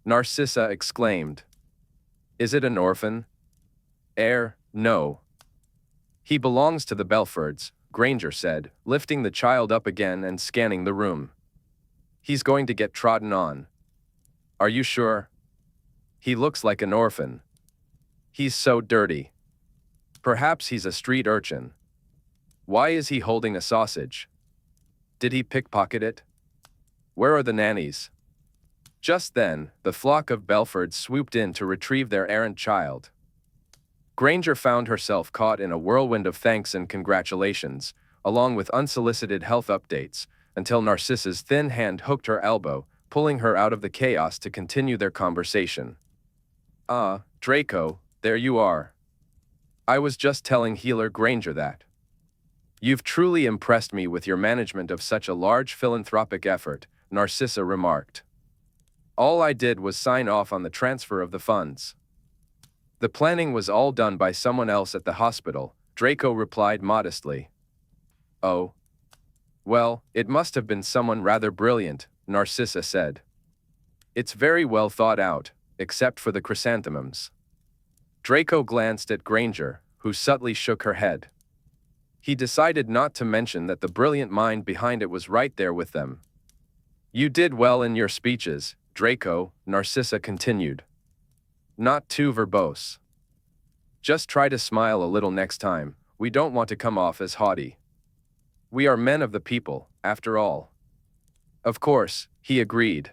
Speaker 1: Narcissa exclaimed. Is it an orphan? No. He belongs to the Belfords, Granger said, lifting the child up again and scanning the room. He's going to get trodden on. Are you sure? He looks like an orphan. He's so dirty. Perhaps he's a street urchin. Why is he holding a sausage? Did he pickpocket it? Where are the nannies? Just then, the flock of Belfords swooped in to retrieve their errant child. Granger found herself caught in a whirlwind of thanks and congratulations, along with unsolicited health updates, until Narcissa's thin hand hooked her elbow, pulling her out of the chaos to continue their conversation. Ah, Draco, there you are. I was just telling Healer Granger that. You've truly impressed me with your management of such a large philanthropic effort, Narcissa remarked. All I did was sign off on the transfer of the funds. The planning was all done by someone else at the hospital, Draco replied modestly. Oh. Well, it must have been someone rather brilliant, Narcissa said. It's very well thought out, except for the chrysanthemums. Draco glanced at Granger, who subtly shook her head. He decided not to mention that the brilliant mind behind it was right there with them. You did well in your speeches, Draco, Narcissa continued. Not too verbose. Just try to smile a little next time, we don't want to come off as haughty. We are men of the people, after all. Of course, he agreed.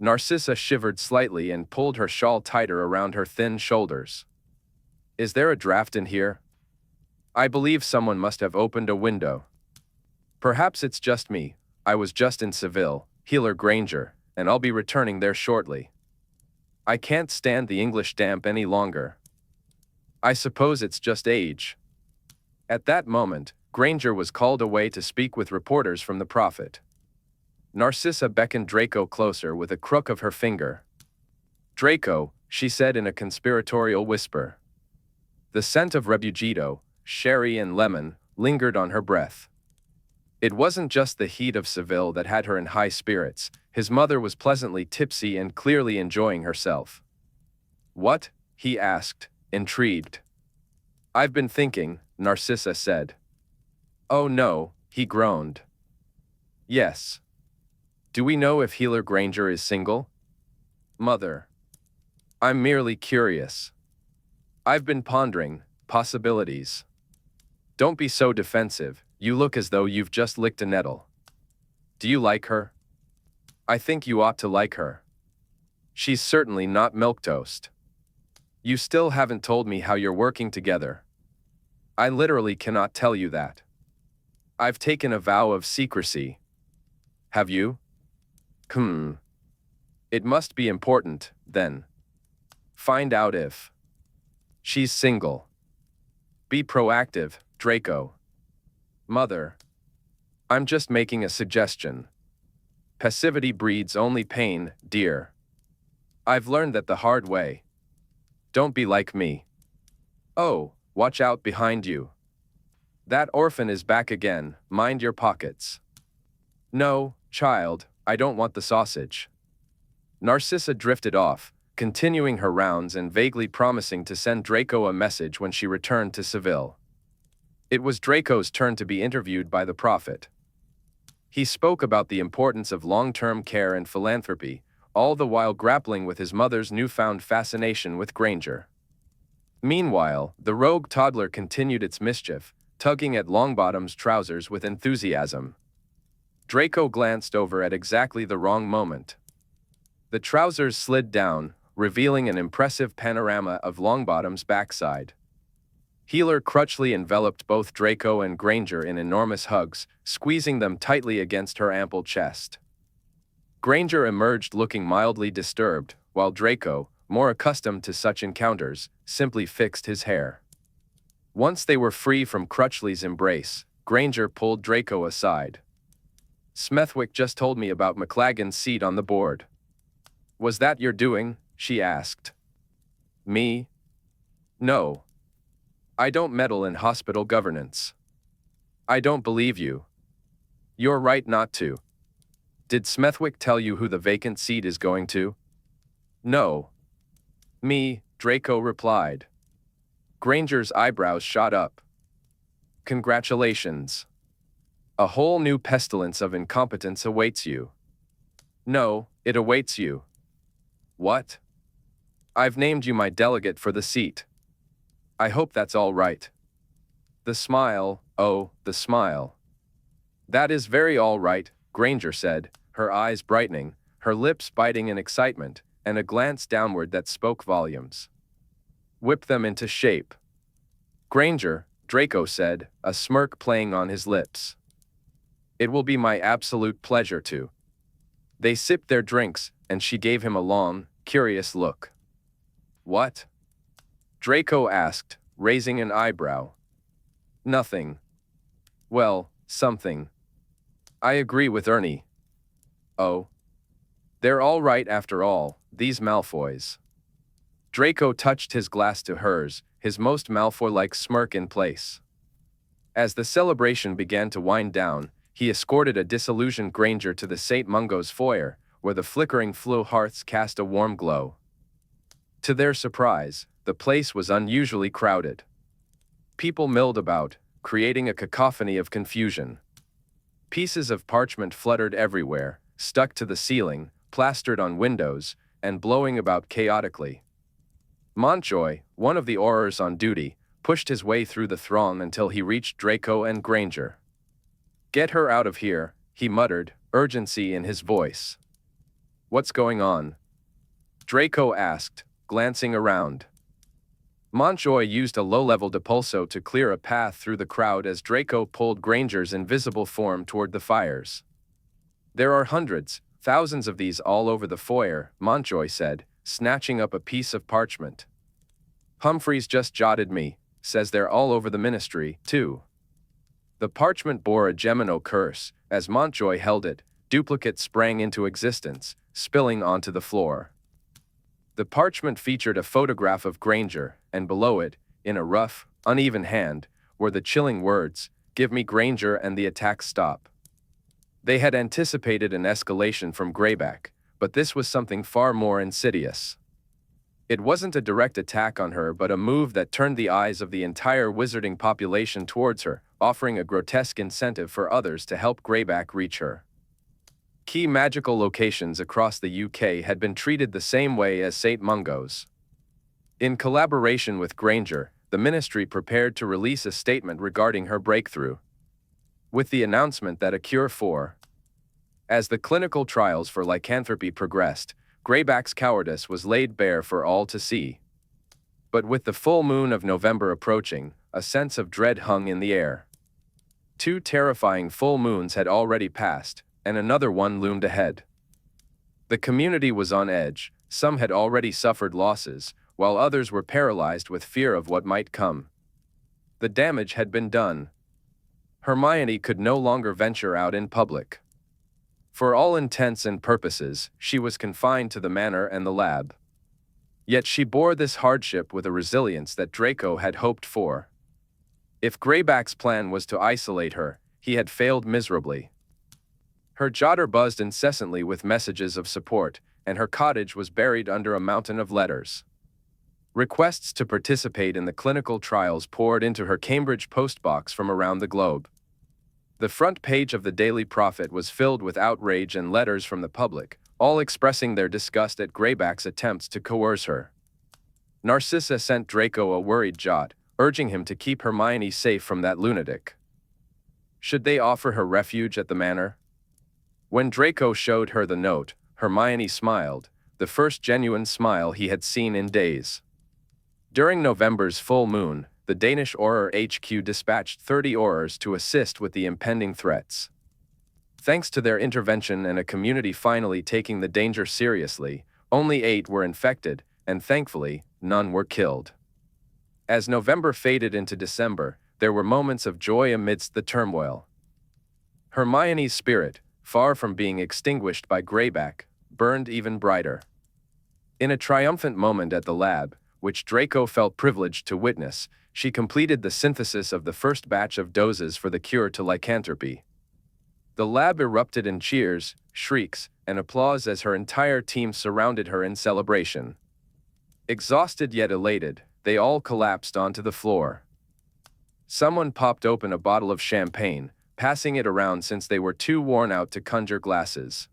Speaker 1: Narcissa shivered slightly and pulled her shawl tighter around her thin shoulders. Is there a draft in here? I believe someone must have opened a window. Perhaps it's just me. I was just in Seville, Healer Granger, and I'll be returning there shortly. I can't stand the English damp any longer. I suppose it's just age. At that moment, Granger was called away to speak with reporters from the Prophet. Narcissa beckoned Draco closer with a crook of her finger. Draco, she said in a conspiratorial whisper. The scent of Rebugito, sherry and lemon, lingered on her breath. It wasn't just the heat of Seville that had her in high spirits. His mother was pleasantly tipsy and clearly enjoying herself. What? He asked, intrigued. I've been thinking, Narcissa said. Oh no, he groaned. Yes. Do we know if Healer Granger is single? Mother. I'm merely curious. I've been pondering possibilities. Don't be so defensive, you look as though you've just licked a nettle. Do you like her? I think you ought to like her. She's certainly not milquetoast. You still haven't told me how you're working together. I literally cannot tell you that. I've taken a vow of secrecy. Have you? It must be important, then. Find out if she's single. Be proactive, Draco. Mother. I'm just making a suggestion. Passivity breeds only pain, dear. I've learned that the hard way. Don't be like me. Oh, watch out behind you. That orphan is back again, mind your pockets. No, child, I don't want the sausage. Narcissa drifted off, continuing her rounds and vaguely promising to send Draco a message when she returned to Seville. It was Draco's turn to be interviewed by the Prophet. He spoke about the importance of long-term care and philanthropy, all the while grappling with his mother's newfound fascination with Granger. Meanwhile, the rogue toddler continued its mischief, tugging at Longbottom's trousers with enthusiasm. Draco glanced over at exactly the wrong moment. The trousers slid down, revealing an impressive panorama of Longbottom's backside. Healer Crutchley enveloped both Draco and Granger in enormous hugs, squeezing them tightly against her ample chest. Granger emerged looking mildly disturbed, while Draco, more accustomed to such encounters, simply fixed his hair. Once they were free from Crutchley's embrace, Granger pulled Draco aside. Smethwick just told me about McLagan's seat on the board. Was that your doing? She asked. Me? No. I don't meddle in hospital governance. I don't believe you. You're right not to. Did Smethwick tell you who the vacant seat is going to? No. Me, Draco replied. Granger's eyebrows shot up. Congratulations. A whole new pestilence of incompetence awaits you. No, it awaits you. What? I've named you my delegate for the seat. I hope that's all right. The smile, oh, the smile. That is very all right, Granger said, her eyes brightening, her lips biting in excitement, and a glance downward that spoke volumes. Whip them into shape. Granger, Draco said, a smirk playing on his lips. It will be my absolute pleasure to. They sipped their drinks, and she gave him a long, curious look. What? Draco asked, raising an eyebrow. Nothing. Well, something. I agree with Ernie. Oh. They're all right after all, these Malfoys. Draco touched his glass to hers, his most Malfoy-like smirk in place. As the celebration began to wind down, he escorted a disillusioned Granger to the St. Mungo's foyer, where the flickering flue hearths cast a warm glow. To their surprise, the place was unusually crowded. People milled about, creating a cacophony of confusion. Pieces of parchment fluttered everywhere, stuck to the ceiling, plastered on windows, and blowing about chaotically. Montjoy, one of the aurors on duty, pushed his way through the throng until he reached Draco and Granger. Get her out of here, he muttered, urgency in his voice. What's going on? Draco asked, glancing around. Montjoy used a low-level depulso to clear a path through the crowd as Draco pulled Granger's invisible form toward the fires. There are hundreds, thousands of these all over the foyer, Montjoy said, snatching up a piece of parchment. Humphreys just jotted me, says they're all over the ministry, too. The parchment bore a Gemino curse. As Montjoy held it, duplicates sprang into existence, spilling onto the floor. The parchment featured a photograph of Granger, and below it, in a rough, uneven hand, were the chilling words, "Give me Granger and the attacks stop." They had anticipated an escalation from Greyback, but this was something far more insidious. It wasn't a direct attack on her but a move that turned the eyes of the entire wizarding population towards her, offering a grotesque incentive for others to help Greyback reach her. Key magical locations across the UK had been treated the same way as St. Mungo's. In collaboration with Granger, the Ministry prepared to release a statement regarding her breakthrough, with the announcement that a cure for. As the clinical trials for lycanthropy progressed, Greyback's cowardice was laid bare for all to see. But with the full moon of November approaching, a sense of dread hung in the air. 2 terrifying full moons had already passed, and another one loomed ahead. The community was on edge, some had already suffered losses, while others were paralyzed with fear of what might come. The damage had been done. Hermione could no longer venture out in public. For all intents and purposes, she was confined to the manor and the lab. Yet she bore this hardship with a resilience that Draco had hoped for. If Greyback's plan was to isolate her, he had failed miserably. Her jotter buzzed incessantly with messages of support, and her cottage was buried under a mountain of letters. Requests to participate in the clinical trials poured into her Cambridge postbox from around the globe. The front page of the Daily Prophet was filled with outrage and letters from the public, all expressing their disgust at Greyback's attempts to coerce her. Narcissa sent Draco a worried jot, urging him to keep Hermione safe from that lunatic. Should they offer her refuge at the manor? When Draco showed her the note, Hermione smiled, the first genuine smile he had seen in days. During November's full moon, the Danish Auror HQ dispatched 30 Aurors to assist with the impending threats. Thanks to their intervention and a community finally taking the danger seriously, only 8 were infected, and thankfully, none were killed. As November faded into December, there were moments of joy amidst the turmoil. Hermione's spirit, far from being extinguished by Greyback, burned even brighter. In a triumphant moment at the lab, which Draco felt privileged to witness, she completed the synthesis of the first batch of doses for the cure to lycanthropy. The lab erupted in cheers, shrieks, and applause as her entire team surrounded her in celebration. Exhausted yet elated, they all collapsed onto the floor. Someone popped open a bottle of champagne, passing it around since they were too worn out to conjure glasses.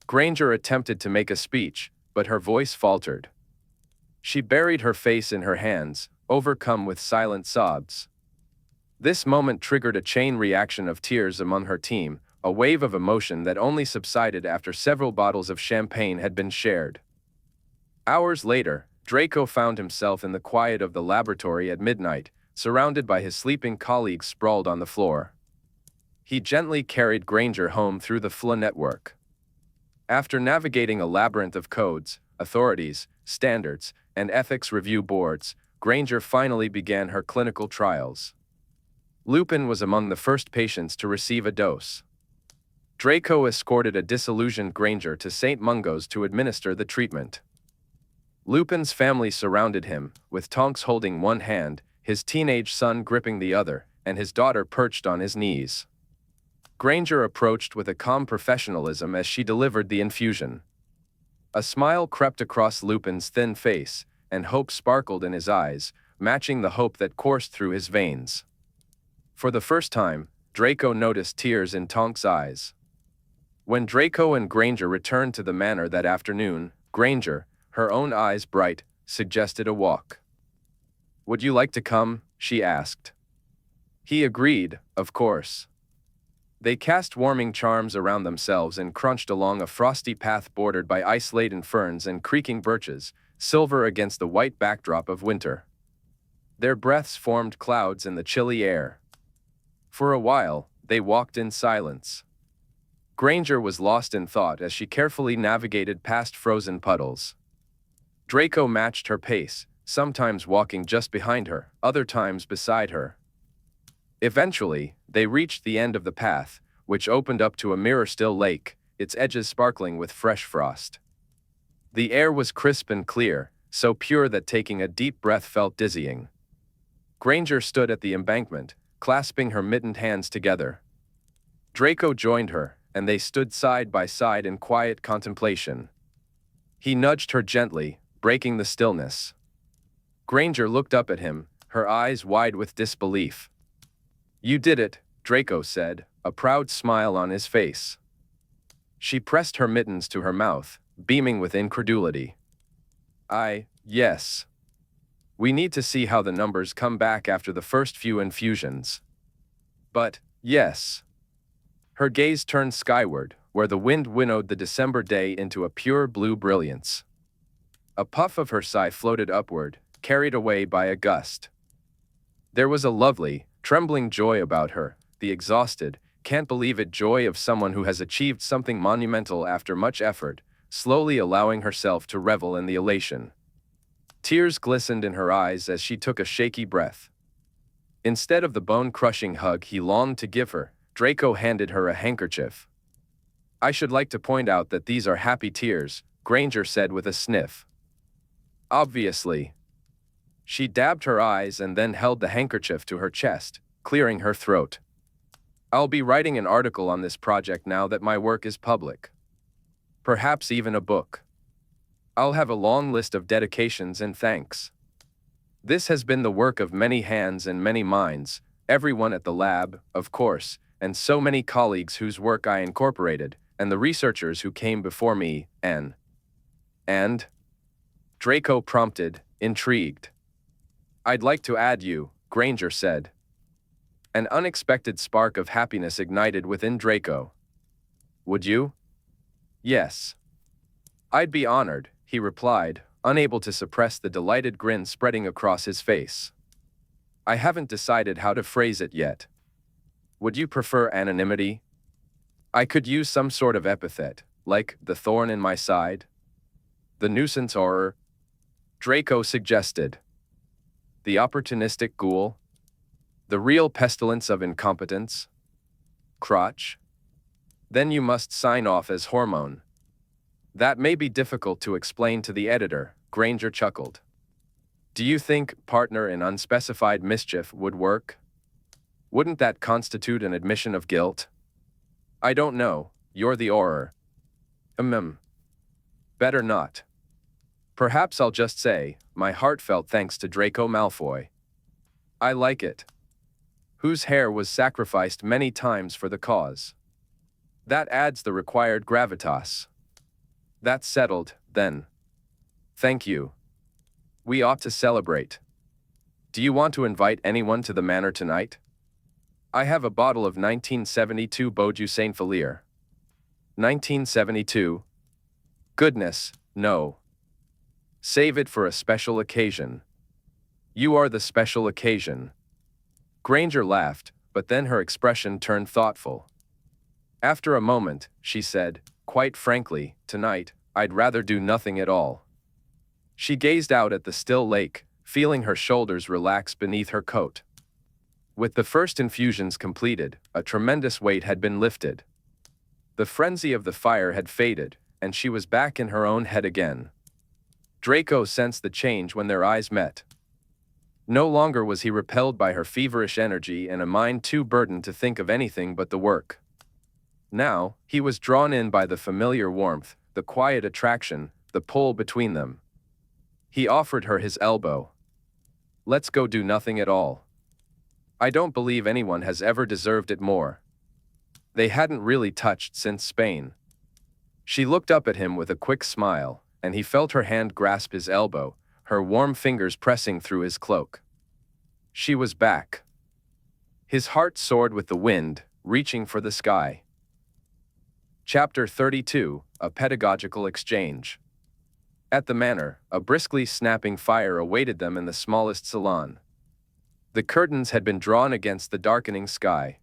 Speaker 1: Granger attempted to make a speech, but her voice faltered. She buried her face in her hands, overcome with silent sobs. This moment triggered a chain reaction of tears among her team, a wave of emotion that only subsided after several bottles of champagne had been shared. Hours later, Draco found himself in the quiet of the laboratory at midnight, surrounded by his sleeping colleagues sprawled on the floor. He gently carried Granger home through the FLA network. After navigating a labyrinth of codes, authorities, standards, and ethics review boards, Granger finally began her clinical trials. Lupin was among the first patients to receive a dose. Draco escorted a disillusioned Granger to St. Mungo's to administer the treatment. Lupin's family surrounded him, with Tonks holding one hand, his teenage son gripping the other, and his daughter perched on his knees. Granger approached with a calm professionalism as she delivered the infusion. A smile crept across Lupin's thin face, and hope sparkled in his eyes, matching the hope that coursed through his veins. For the first time, Draco noticed tears in Tonks' eyes. When Draco and Granger returned to the manor that afternoon, Granger, her own eyes bright, suggested a walk. "Would you like to come?" she asked. He agreed, of course. They cast warming charms around themselves and crunched along a frosty path bordered by ice-laden ferns and creaking birches, silver against the white backdrop of winter. Their breaths formed clouds in the chilly air. For a while, they walked in silence. Granger was lost in thought as she carefully navigated past frozen puddles. Draco matched her pace, sometimes walking just behind her, other times beside her. Eventually, they reached the end of the path, which opened up to a mirror-still lake, its edges sparkling with fresh frost. The air was crisp and clear, so pure that taking a deep breath felt dizzying. Granger stood at the embankment, clasping her mittened hands together. Draco joined her, and they stood side by side in quiet contemplation. He nudged her gently, breaking the stillness. Granger looked up at him, her eyes wide with disbelief. "You did it," Draco said, a proud smile on his face. She pressed her mittens to her mouth, beaming with incredulity. Yes. We need to see how the numbers come back after the first few infusions. But, yes." Her gaze turned skyward, where the wind winnowed the December day into a pure blue brilliance. A puff of her sigh floated upward, carried away by a gust. There was a lovely, trembling joy about her, the exhausted, can't-believe-it joy of someone who has achieved something monumental after much effort, slowly allowing herself to revel in the elation. Tears glistened in her eyes as she took a shaky breath. Instead of the bone-crushing hug he longed to give her, Draco handed her a handkerchief. "I should like to point out that these are happy tears," Granger said with a sniff. "Obviously." She dabbed her eyes and then held the handkerchief to her chest, clearing her throat. "I'll be writing an article on this project now that my work is public. Perhaps even a book. I'll have a long list of dedications and thanks. This has been the work of many hands and many minds, everyone at the lab, of course, and so many colleagues whose work I incorporated, and the researchers who came before me, and..." Draco prompted, intrigued. "I'd like to add you," Granger said. An unexpected spark of happiness ignited within Draco. "Would you?" "Yes." "I'd be honored," he replied, unable to suppress the delighted grin spreading across his face. "I haven't decided how to phrase it yet. Would you prefer anonymity? I could use some sort of epithet, like the thorn in my side? The nuisance horror?" Draco suggested. "The opportunistic ghoul? The real pestilence of incompetence? Crotch? Then you must sign off as hormone." "That may be difficult to explain to the editor," Granger chuckled. "Do you think partner in unspecified mischief would work? Wouldn't that constitute an admission of guilt?" "I don't know, you're the horror." Better not. Perhaps I'll just say, my heartfelt thanks to Draco Malfoy. I like it. Whose hair was sacrificed many times for the cause. That adds the required gravitas. That's settled, then. Thank you. We ought to celebrate. Do you want to invite anyone to the manor tonight? I have a bottle of 1972 Beaujeu Saint Filier. 1972? Goodness, no. Save it for a special occasion. You are the special occasion. Granger laughed, but then her expression turned thoughtful. After a moment, she said, "Quite frankly, tonight, I'd rather do nothing at all." She gazed out at the still lake, feeling her shoulders relax beneath her coat. With the first infusions completed, a tremendous weight had been lifted. The frenzy of the fire had faded, and she was back in her own head again. Draco sensed the change when their eyes met. No longer was he repelled by her feverish energy and a mind too burdened to think of anything but the work. Now, he was drawn in by the familiar warmth, the quiet attraction, the pull between them. He offered her his elbow. "Let's go do nothing at all. I don't believe anyone has ever deserved it more." They hadn't really touched since Spain. She looked up at him with a quick smile, and he felt her hand grasp his elbow, her warm fingers pressing through his cloak. She was back. His heart soared with the wind, reaching for the sky. Chapter 32, A Pedagogical Exchange. At the manor, a briskly snapping fire awaited them in the smallest salon. The curtains had been drawn against the darkening sky.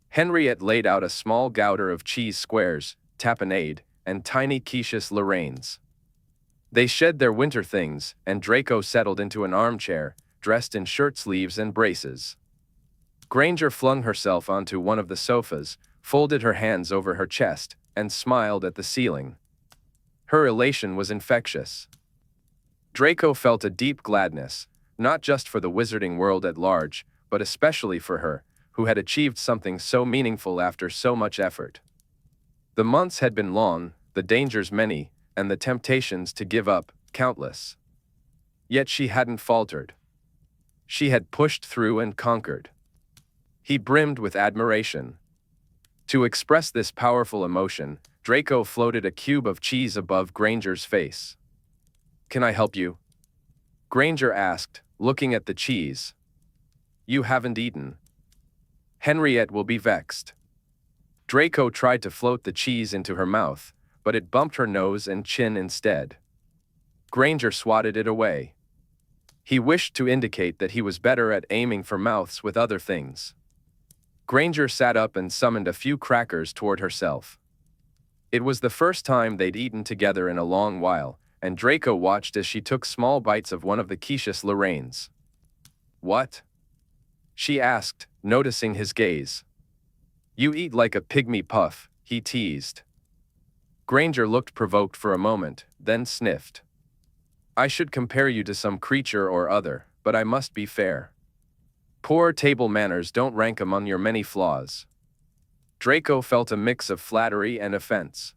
Speaker 1: Henriette laid out a small gouter of cheese squares, tapenade, and tiny quiches Lorraines. They shed their winter things, and Draco settled into an armchair, dressed in shirt sleeves and braces. Granger flung herself onto one of the sofas, folded her hands over her chest, and smiled at the ceiling. Her elation was infectious. Draco felt a deep gladness, not just for the wizarding world at large, but especially for her, who had achieved something so meaningful after so much effort. The months had been long, the dangers many, and the temptations to give up countless. Yet she hadn't faltered. She had pushed through and conquered. He brimmed with admiration. To express this powerful emotion, Draco floated a cube of cheese above Granger's face. "Can I help you?" Granger asked, looking at the cheese. "You haven't eaten." Henriette will be vexed. Draco tried to float the cheese into her mouth, but it bumped her nose and chin instead. Granger swatted it away. He wished to indicate that he was better at aiming for mouths with other things. Granger sat up and summoned a few crackers toward herself. It was the first time they'd eaten together in a long while, and Draco watched as she took small bites of one of the quiches Lorraines. "What?" she asked, noticing his gaze. "You eat like a pygmy puff," he teased. Granger looked provoked for a moment, then sniffed. "I should compare you to some creature or other, but I must be fair. Poor table manners don't rank among your many flaws." Draco felt a mix of flattery and offense.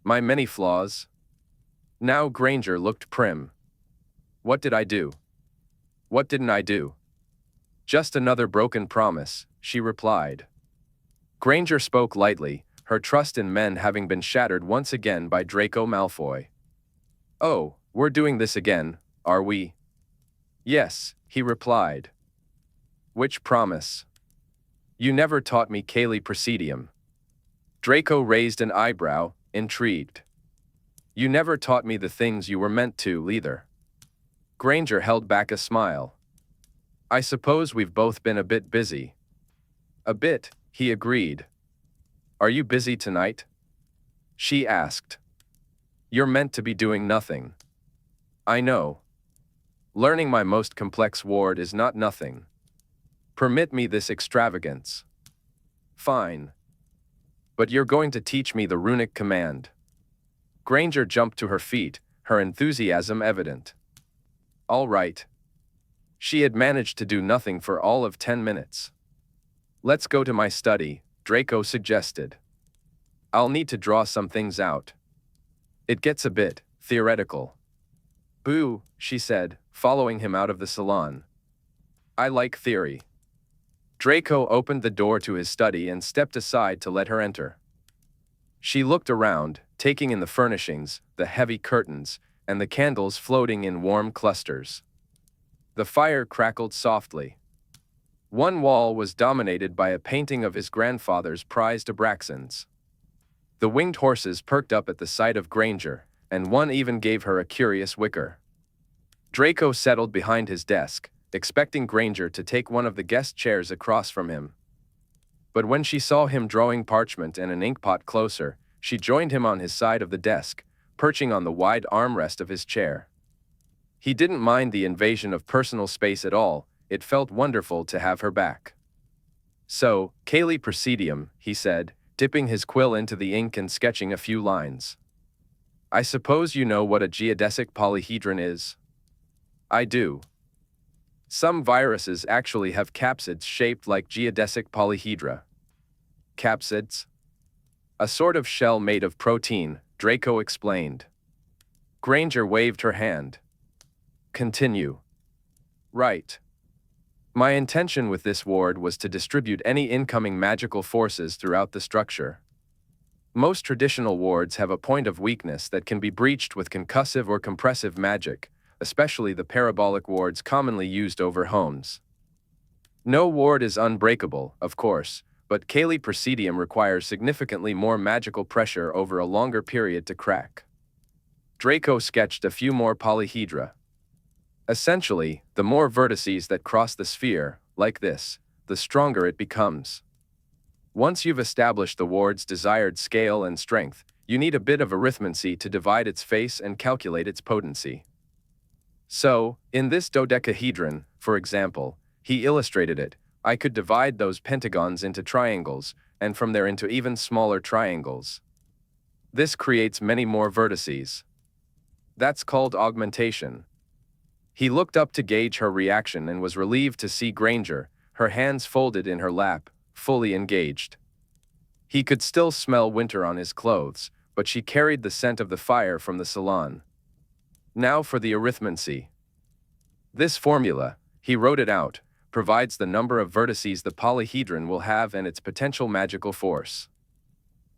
Speaker 1: "My many flaws?" Now Granger looked prim. "What did I do? What didn't I do?" "Just another broken promise," she replied. Granger spoke lightly, her trust in men having been shattered once again by Draco Malfoy. "Oh, we're doing this again, are we?" "Yes," he replied. "Which promise?" "You never taught me Caeli Presidium." Draco raised an eyebrow, intrigued. "You never taught me the things you were meant to, either." Granger held back a smile. "I suppose we've both been a bit busy." "A bit," he agreed. "Are you busy tonight?" she asked. "You're meant to be doing nothing." "I know. Learning my most complex ward is not nothing. Permit me this extravagance." "Fine. But you're going to teach me the runic command." Granger jumped to her feet, her enthusiasm evident. "All right." She had managed to do nothing for all of 10 minutes. "Let's go to my study," Draco suggested. "I'll need to draw some things out. It gets a bit theoretical." "Boo," she said, following him out of the salon. "I like theory." Draco opened the door to his study and stepped aside to let her enter. She looked around, taking in the furnishings, the heavy curtains, and the candles floating in warm clusters. The fire crackled softly. One wall was dominated by a painting of his grandfather's prized Abraxans. The winged horses perked up at the sight of Granger, and one even gave her a curious wicker. Draco settled behind his desk, expecting Granger to take one of the guest chairs across from him. But when she saw him drawing parchment and an inkpot closer, she joined him on his side of the desk, perching on the wide armrest of his chair. He didn't mind the invasion of personal space at all, it felt wonderful to have her back. "So, Caeli Presidium," he said, dipping his quill into the ink and sketching a few lines. "I suppose you know what a geodesic polyhedron is?" "I do. Some viruses actually have capsids shaped like geodesic polyhedra." "Capsids?" "A sort of shell made of protein," Draco explained. Granger waved her hand. "Continue." "Right. My intention with this ward was to distribute any incoming magical forces throughout the structure. Most traditional wards have a point of weakness that can be breached with concussive or compressive magic, especially the parabolic wards commonly used over homes. No ward is unbreakable, of course, but Caeli Presidium requires significantly more magical pressure over a longer period to crack. Draco sketched a few more polyhedra. Essentially, the more vertices that cross the sphere, like this, the stronger it becomes. Once you've established the ward's desired scale and strength, you need a bit of arithmancy to divide its face and calculate its potency. So, in this dodecahedron, for example, he illustrated it. I could divide those pentagons into triangles, and from there into even smaller triangles. This creates many more vertices. That's called augmentation. He looked up to gauge her reaction and was relieved to see Granger, her hands folded in her lap, fully engaged. He could still smell winter on his clothes, but she carried the scent of the fire from the salon. Now for the arithmancy. This formula, he wrote it out, provides the number of vertices the polyhedron will have and its potential magical force.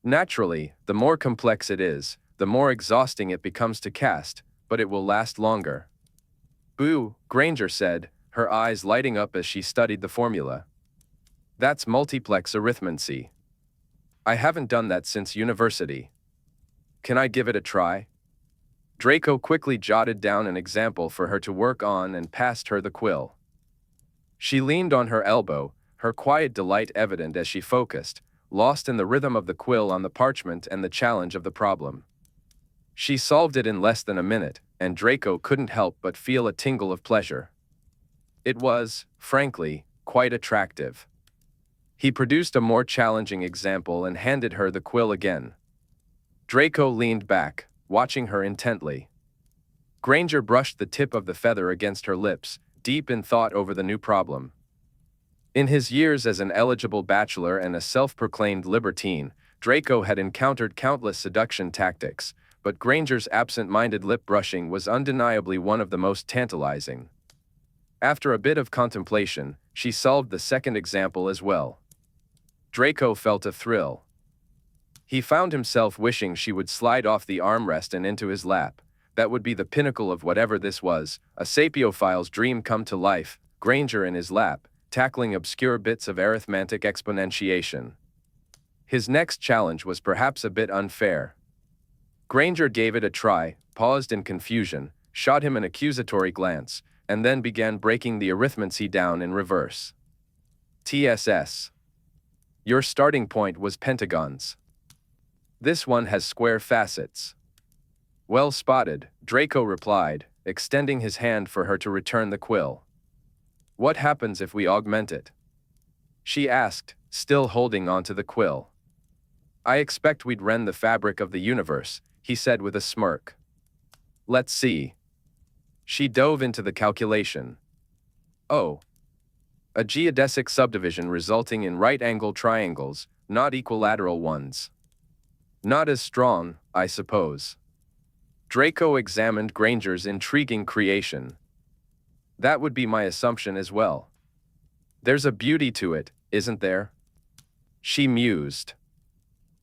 Speaker 1: Naturally, the more complex it is, the more exhausting it becomes to cast, but it will last longer. Boo, Granger said, her eyes lighting up as she studied the formula. That's multiplex arithmancy. I haven't done that since university. Can I give it a try? Draco quickly jotted down an example for her to work on and passed her the quill. She leaned on her elbow, her quiet delight evident as she focused, lost in the rhythm of the quill on the parchment and the challenge of the problem. She solved it in less than a minute, and Draco couldn't help but feel a tingle of pleasure. It was, frankly, quite attractive. He produced a more challenging example and handed her the quill again. Draco leaned back, watching her intently. Granger brushed the tip of the feather against her lips, deep in thought over the new problem. In his years as an eligible bachelor and a self-proclaimed libertine, Draco had encountered countless seduction tactics, but Granger's absent-minded lip brushing was undeniably one of the most tantalizing. After a bit of contemplation, she solved the second example as well. Draco felt a thrill. He found himself wishing she would slide off the armrest and into his lap. That would be the pinnacle of whatever this was, a sapiophile's dream come to life, Granger in his lap, tackling obscure bits of arithmetic exponentiation. His next challenge was perhaps a bit unfair. Granger gave it a try, paused in confusion, shot him an accusatory glance, and then began breaking the arithmancy down in reverse. TSS. Your starting point was pentagons. This one has square facets. Well spotted, Draco replied, extending his hand for her to return the quill. What happens if we augment it? She asked, still holding onto the quill. I expect we'd rend the fabric of the universe, he said with a smirk. Let's see. She dove into the calculation. Oh. A geodesic subdivision resulting in right-angled triangles, not equilateral ones. Not as strong, I suppose. Draco examined Granger's intriguing creation. That would be my assumption as well. There's a beauty to it, isn't there? She mused.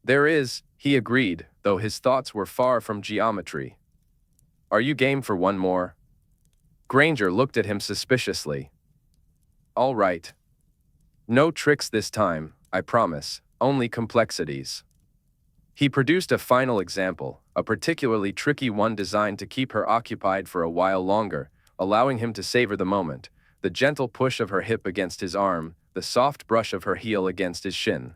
Speaker 1: There is, he agreed, though his thoughts were far from geometry. Are you game for one more? Granger looked at him suspiciously. All right. No tricks this time, I promise, only complexities. He produced a final example, a particularly tricky one designed to keep her occupied for a while longer, allowing him to savor the moment, the gentle push of her hip against his arm, the soft brush of her heel against his shin.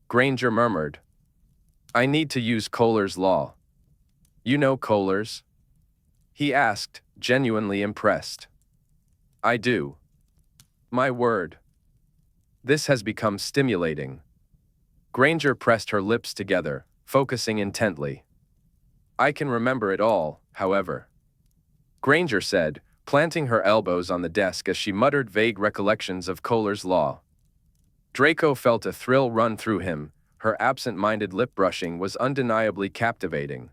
Speaker 1: Granger murmured. I need to use Kohler's law. You know Kohler's? He asked, genuinely impressed. I do. My word. This has become stimulating. Granger pressed her lips together, focusing intently. I can remember it all, however. Granger said, planting her elbows on the desk as she muttered vague recollections of Kohler's law. Draco felt a thrill run through him. Her absent-minded lip brushing was undeniably captivating.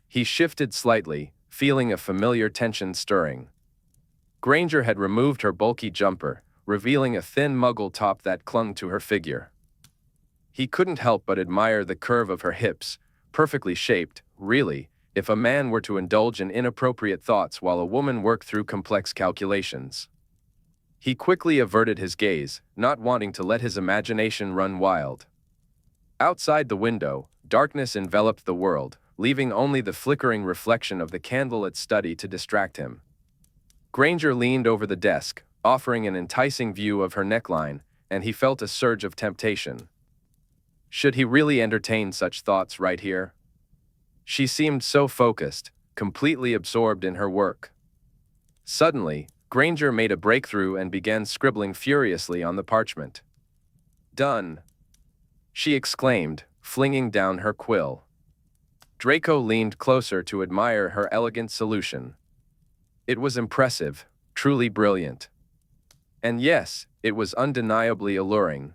Speaker 1: He shifted slightly, feeling a familiar tension stirring. Granger had removed her bulky jumper, revealing a thin muggle top that clung to her figure. He couldn't help but admire the curve of her hips, perfectly shaped, really, if a man were to indulge in inappropriate thoughts while a woman worked through complex calculations. He quickly averted his gaze, not wanting to let his imagination run wild. Outside the window, darkness enveloped the world, leaving only the flickering reflection of the candlelit study to distract him. Granger leaned over the desk, offering an enticing view of her neckline, and he felt a surge of temptation. Should he really entertain such thoughts right here? She seemed so focused, completely absorbed in her work. Suddenly, Granger made a breakthrough and began scribbling furiously on the parchment. "Done!" she exclaimed, flinging down her quill. Draco leaned closer to admire her elegant solution. It was impressive, truly brilliant. And yes, it was undeniably alluring.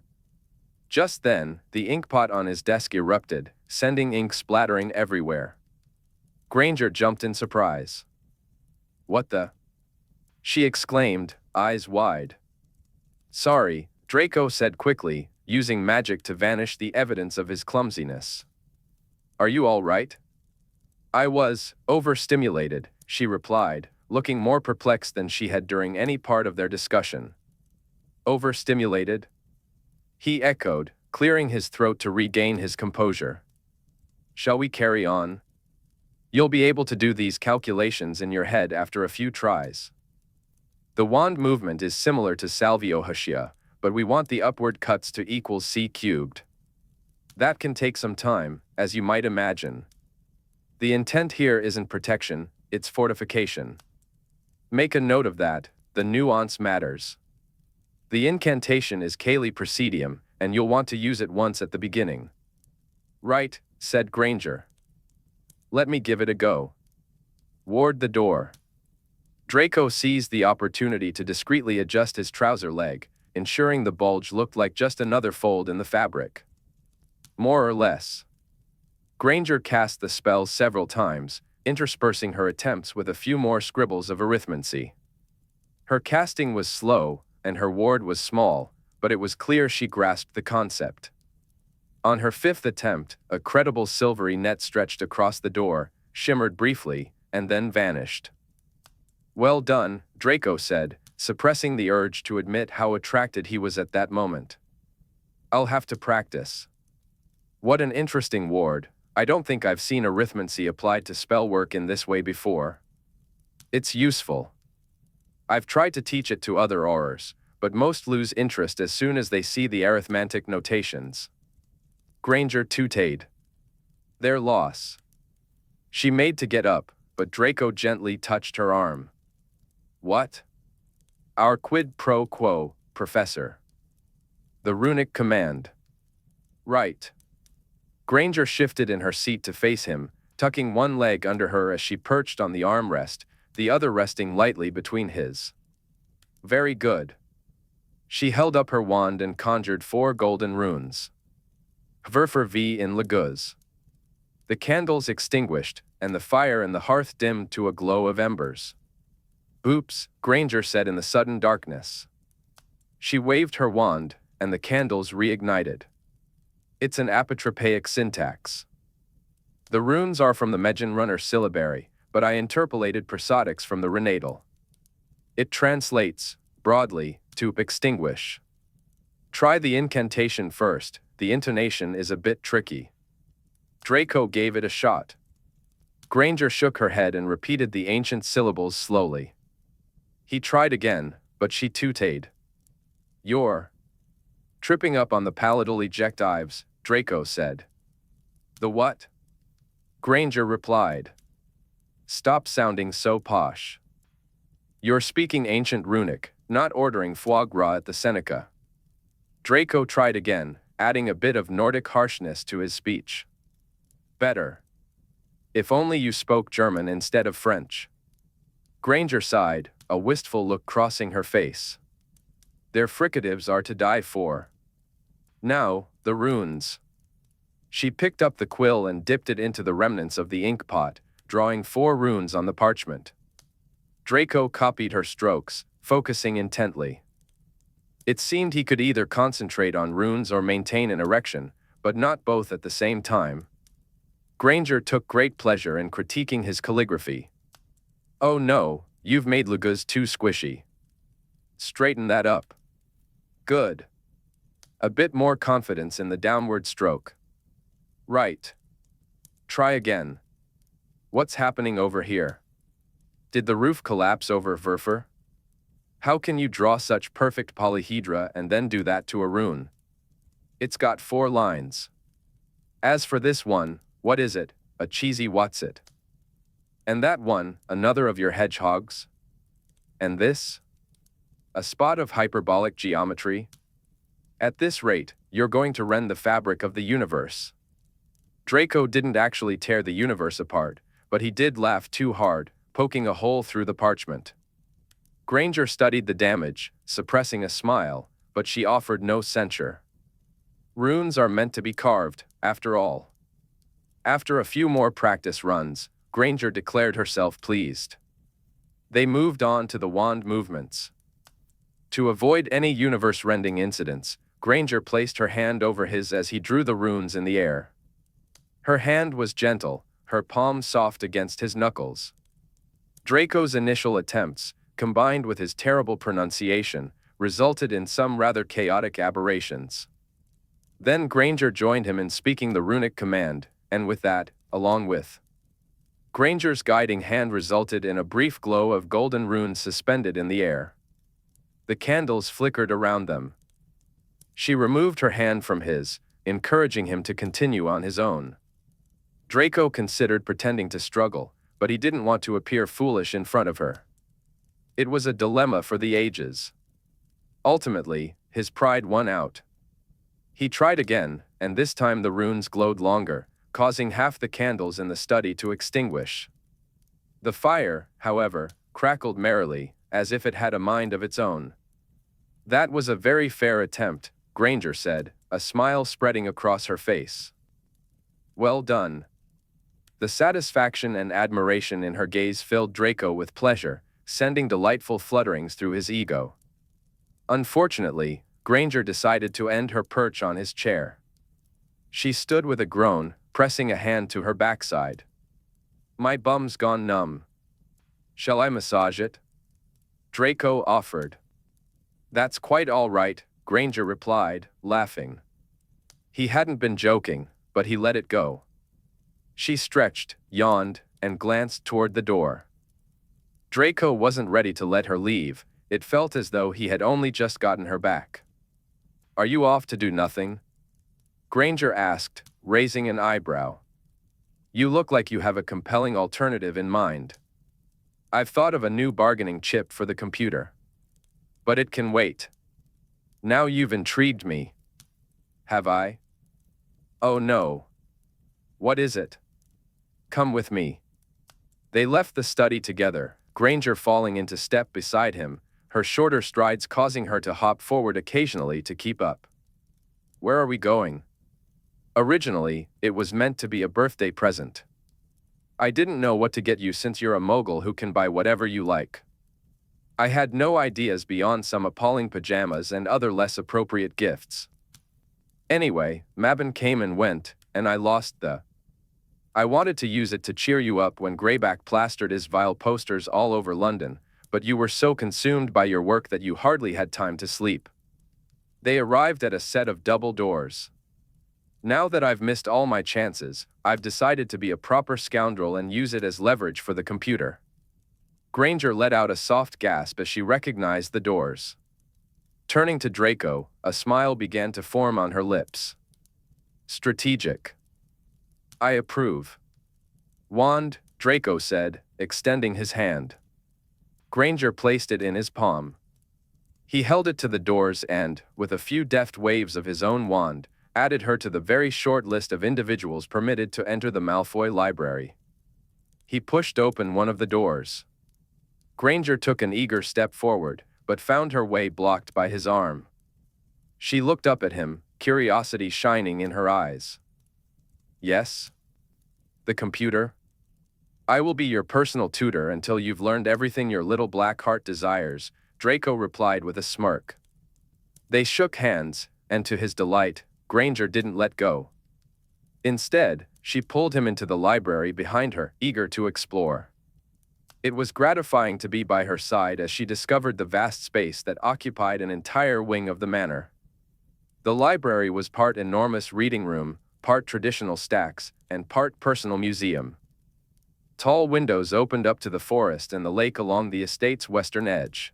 Speaker 1: Just then, the inkpot on his desk erupted, sending ink splattering everywhere. Granger jumped in surprise. "What the?" she exclaimed, eyes wide. "Sorry," Draco said quickly, using magic to vanish the evidence of his clumsiness. "Are you all right?" "I was overstimulated," she replied, looking more perplexed than she had during any part of their discussion. "Overstimulated?" he echoed, clearing his throat to regain his composure. "Shall we carry on? You'll be able to do these calculations in your head after a few tries. The wand movement is similar to Salvio Hashia, but we want the upward cuts to equal c cubed. That can take some time, as you might imagine. The intent here isn't protection, it's fortification. Make a note of that, the nuance matters. The incantation is Caeli Presidium, and you'll want to use it once at the beginning." "Right," said Granger. "Let me give it a go." Ward the door. Draco seized the opportunity to discreetly adjust his trouser leg, ensuring the bulge looked like just another fold in the fabric. More or less. Granger cast the spell several times, interspersing her attempts with a few more scribbles of arithmancy. Her casting was slow, and her ward was small, but it was clear she grasped the concept. On her fifth attempt, a credible silvery net stretched across the door, shimmered briefly, and then vanished. "Well done," Draco said, suppressing the urge to admit how attracted he was at that moment. "I'll have to practice." "What an interesting ward. I don't think I've seen arithmancy applied to spell work in this way before." "It's useful. I've tried to teach it to other aurors, but most lose interest as soon as they see the arithmetic notations." Granger tooted. "Their loss." She made to get up, but Draco gently touched her arm. "What?" "Our quid pro quo, Professor." "The runic command." "Right." Granger shifted in her seat to face him, tucking one leg under her as she perched on the armrest, the other resting lightly between his. "Very good." She held up her wand and conjured 4 golden runes. Hverfer v in Laguz. The candles extinguished, and the fire in the hearth dimmed to a glow of embers. "Oops," Granger said in the sudden darkness. She waved her wand, and the candles reignited. "It's an apotropaic syntax. The runes are from the Megin Runner syllabary, but I interpolated prosodics from the Renatal. It translates, broadly, to extinguish. Try the incantation first, the intonation is a bit tricky." Draco gave it a shot. Granger shook her head and repeated the ancient syllables slowly. He tried again, but she tooted. "You're tripping up on the palatal ejectives," Draco said. "The what?" Granger replied. "Stop sounding so posh. You're speaking ancient runic, not ordering foie gras at the Seneca." Draco tried again, adding a bit of Nordic harshness to his speech. "Better. If only you spoke German instead of French." Granger sighed, a wistful look crossing her face. "Their fricatives are to die for. Now, the runes." She picked up the quill and dipped it into the remnants of the ink pot, drawing 4 runes on the parchment. Draco copied her strokes, focusing intently. It seemed he could either concentrate on runes or maintain an erection, but not both at the same time. Granger took great pleasure in critiquing his calligraphy. "Oh no, you've made Laguz too squishy." Straighten that up. Good. A bit more confidence in the downward stroke. Right. Try again. What's happening over here? Did the roof collapse over Verfer? How can you draw such perfect polyhedra and then do that to a rune? It's got 4 lines. As for this one, what is it? A cheesy what's it? And that one, another of your hedgehogs? And this? A spot of hyperbolic geometry? At this rate, you're going to rend the fabric of the universe. Draco didn't actually tear the universe apart, but he did laugh too hard, poking a hole through the parchment. Granger studied the damage, suppressing a smile, but she offered no censure. Runes are meant to be carved, after all. After a few more practice runs, Granger declared herself pleased. They moved on to the wand movements. To avoid any universe-rending incidents, Granger placed her hand over his as he drew the runes in the air. Her hand was gentle, her palm soft against his knuckles. Draco's initial attempts, combined with his terrible pronunciation, resulted in some rather chaotic aberrations. Then Granger joined him in speaking the runic command, and with that, along with Granger's guiding hand resulted in a brief glow of golden runes suspended in the air. The candles flickered around them. She removed her hand from his, encouraging him to continue on his own. Draco considered pretending to struggle, but he didn't want to appear foolish in front of her. It was a dilemma for the ages. Ultimately, his pride won out. He tried again, and this time the runes glowed longer, causing half the candles in the study to extinguish. The fire, however, crackled merrily, as if it had a mind of its own. That was a very fair attempt, Granger said, a smile spreading across her face. Well done. The satisfaction and admiration in her gaze filled Draco with pleasure, sending delightful flutterings through his ego. Unfortunately, Granger decided to end her perch on his chair. She stood with a groan, pressing a hand to her backside. My bum's gone numb. Shall I massage it? Draco offered. That's quite all right, Granger replied, laughing. He hadn't been joking, but he let it go. She stretched, yawned, and glanced toward the door. Draco wasn't ready to let her leave. It felt as though he had only just gotten her back. Are you off to do nothing? Granger asked, raising an eyebrow. You look like you have a compelling alternative in mind. I've thought of a new bargaining chip for the computer. But it can wait. Now you've intrigued me. Have I? Oh no. What is it? Come with me. They left the study together, Granger falling into step beside him, her shorter strides causing her to hop forward occasionally to keep up. Where are we going? Originally, it was meant to be a birthday present. I didn't know what to get you since you're a mogul who can buy whatever you like. I had no ideas beyond some appalling pajamas and other less appropriate gifts. Anyway, Mabon came and went, and I lost the. I wanted to use it to cheer you up when Greyback plastered his vile posters all over London, but you were so consumed by your work that you hardly had time to sleep. They arrived at a set of double doors. Now that I've missed all my chances, I've decided to be a proper scoundrel and use it as leverage for the computer. Granger let out a soft gasp as she recognized the doors. Turning to Draco, a smile began to form on her lips. Strategic. I approve. Wand, Draco said, extending his hand. Granger placed it in his palm. He held it to the doors and, with a few deft waves of his own wand, added her to the very short list of individuals permitted to enter the Malfoy library. He pushed open one of the doors. Granger took an eager step forward, but found her way blocked by his arm. She looked up at him, curiosity shining in her eyes. Yes? The computer? I will be your personal tutor until you've learned everything your little black heart desires, Draco replied with a smirk. They shook hands, and to his delight, Granger didn't let go. Instead, she pulled him into the library behind her, eager to explore. It was gratifying to be by her side as she discovered the vast space that occupied an entire wing of the manor. The library was part enormous reading room, part traditional stacks, and part personal museum. Tall windows opened up to the forest and the lake along the estate's western edge.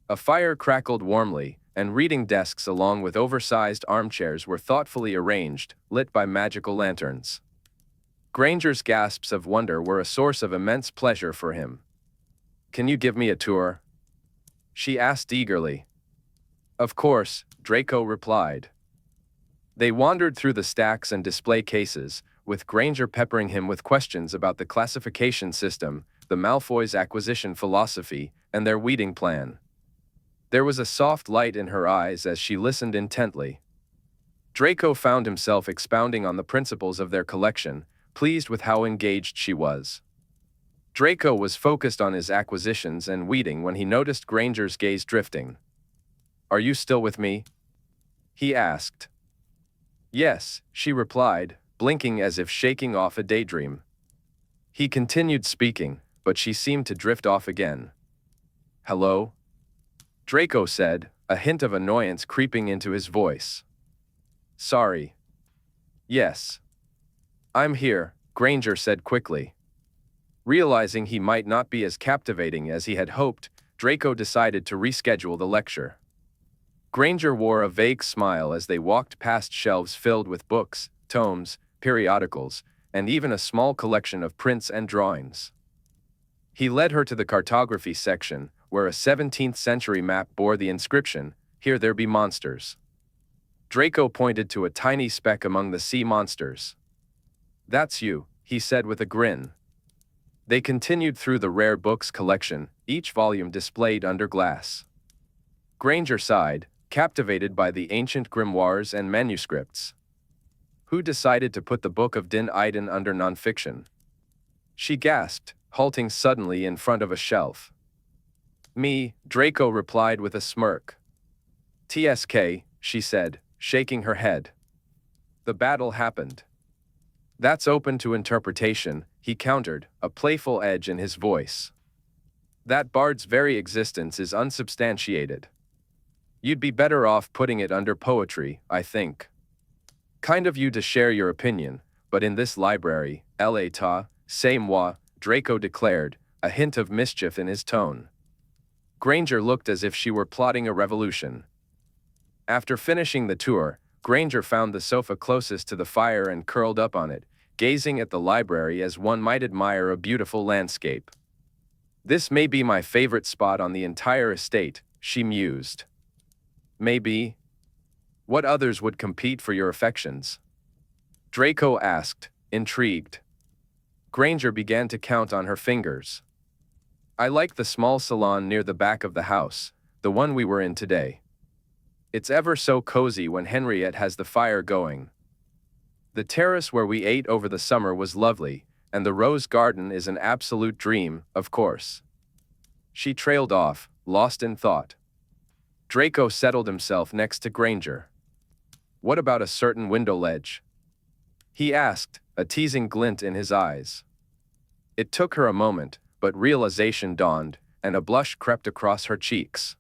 Speaker 1: A fire crackled warmly, and reading desks along with oversized armchairs were thoughtfully arranged, lit by magical lanterns. Granger's gasps of wonder were a source of immense pleasure for him. "Can you give me a tour?" she asked eagerly. "Of course," Draco replied. They wandered through the stacks and display cases, with Granger peppering him with questions about the classification system, the Malfoys' acquisition philosophy, and their weeding plan. There was a soft light in her eyes as she listened intently. Draco found himself expounding on the principles of their collection, pleased with how engaged she was. Draco was focused on his acquisitions and weeding when he noticed Granger's gaze drifting. "Are you still with me?" he asked. "Yes," she replied, blinking as if shaking off a daydream. He continued speaking, but she seemed to drift off again. "Hello?" Draco said, a hint of annoyance creeping into his voice. "Sorry." "Yes. I'm here," Granger said quickly. Realizing he might not be as captivating as he had hoped, Draco decided to reschedule the lecture. Granger wore a vague smile as they walked past shelves filled with books, tomes, periodicals, and even a small collection of prints and drawings. He led her to the cartography section, where a 17th-century map bore the inscription, "Here there be monsters." Draco pointed to a tiny speck among the sea monsters. "That's you," he said with a grin. They continued through the rare books collection, each volume displayed under glass. Granger sighed, captivated by the ancient grimoires and manuscripts. Who decided to put the Book of Din Iden under nonfiction? She gasped, halting suddenly in front of a shelf. "Me," Draco replied with a smirk. "TSK," she said, shaking her head. "The battle happened." "That's open to interpretation," he countered, a playful edge in his voice. "That bard's very existence is unsubstantiated. You'd be better off putting it under poetry, I think." "Kind of you to share your opinion, but in this library, l'état, c'est moi," Draco declared, a hint of mischief in his tone. Granger looked as if she were plotting a revolution. After finishing the tour, Granger found the sofa closest to the fire and curled up on it, gazing at the library as one might admire a beautiful landscape. "This may be my favorite spot on the entire estate," she mused. "Maybe. What others would compete for your affections?" Draco asked, intrigued. Granger began to count on her fingers. "I like the small salon near the back of the house, the one we were in today. It's ever so cozy when Henriette has the fire going. The terrace where we ate over the summer was lovely, and the rose garden is an absolute dream, of course." She trailed off, lost in thought. Draco settled himself next to Granger. "What about a certain window ledge?" he asked, a teasing glint in his eyes. It took her a moment, but realization dawned, and a blush crept across her cheeks.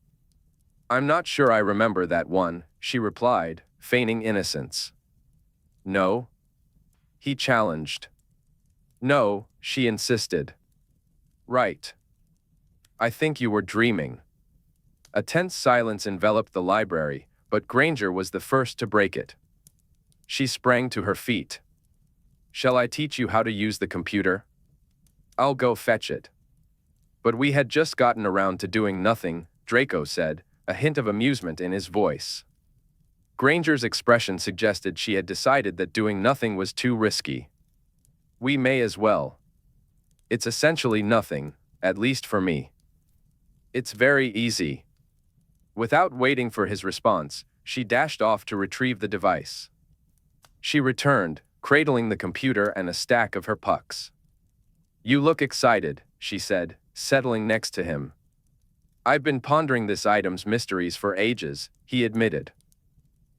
Speaker 1: "I'm not sure I remember that one," she replied, feigning innocence. "No?" he challenged. "No," she insisted. "Right. I think you were dreaming." A tense silence enveloped the library, but Granger was the first to break it. She sprang to her feet. "Shall I teach you how to use the computer? I'll go fetch it." "But we had just gotten around to doing nothing," Draco said, a hint of amusement in his voice. Granger's expression suggested she had decided that doing nothing was too risky. "We may as well. It's essentially nothing, at least for me. It's very easy." Without waiting for his response, she dashed off to retrieve the device. She returned, cradling the computer and a stack of her pucks. "You look excited," she said, settling next to him. "I've been pondering this item's mysteries for ages," he admitted.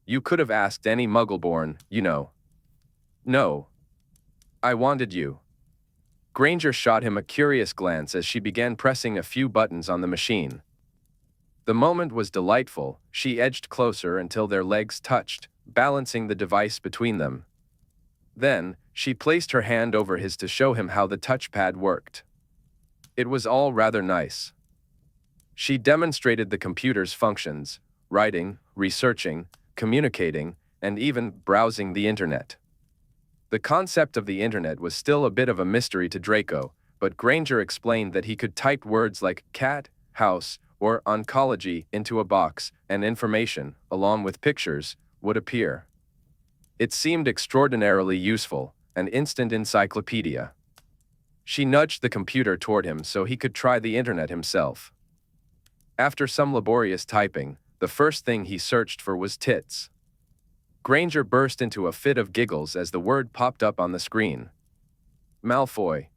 Speaker 1: "You could have asked any Muggleborn, you know." "No. I wanted you." Granger shot him a curious glance as she began pressing a few buttons on the machine. The moment was delightful. She edged closer until their legs touched, balancing the device between them. Then, she placed her hand over his to show him how the touchpad worked. It was all rather nice. She demonstrated the computer's functions: writing, researching, communicating, and even browsing the internet. The concept of the internet was still a bit of a mystery to Draco, but Granger explained that he could type words like cat, house, or oncology into a box, and information, along with pictures, would appear. It seemed extraordinarily useful, an instant encyclopedia. She nudged the computer toward him so he could try the internet himself. After some laborious typing, the first thing he searched for was tits. Granger burst into a fit of giggles as the word popped up on the screen. Malfoy.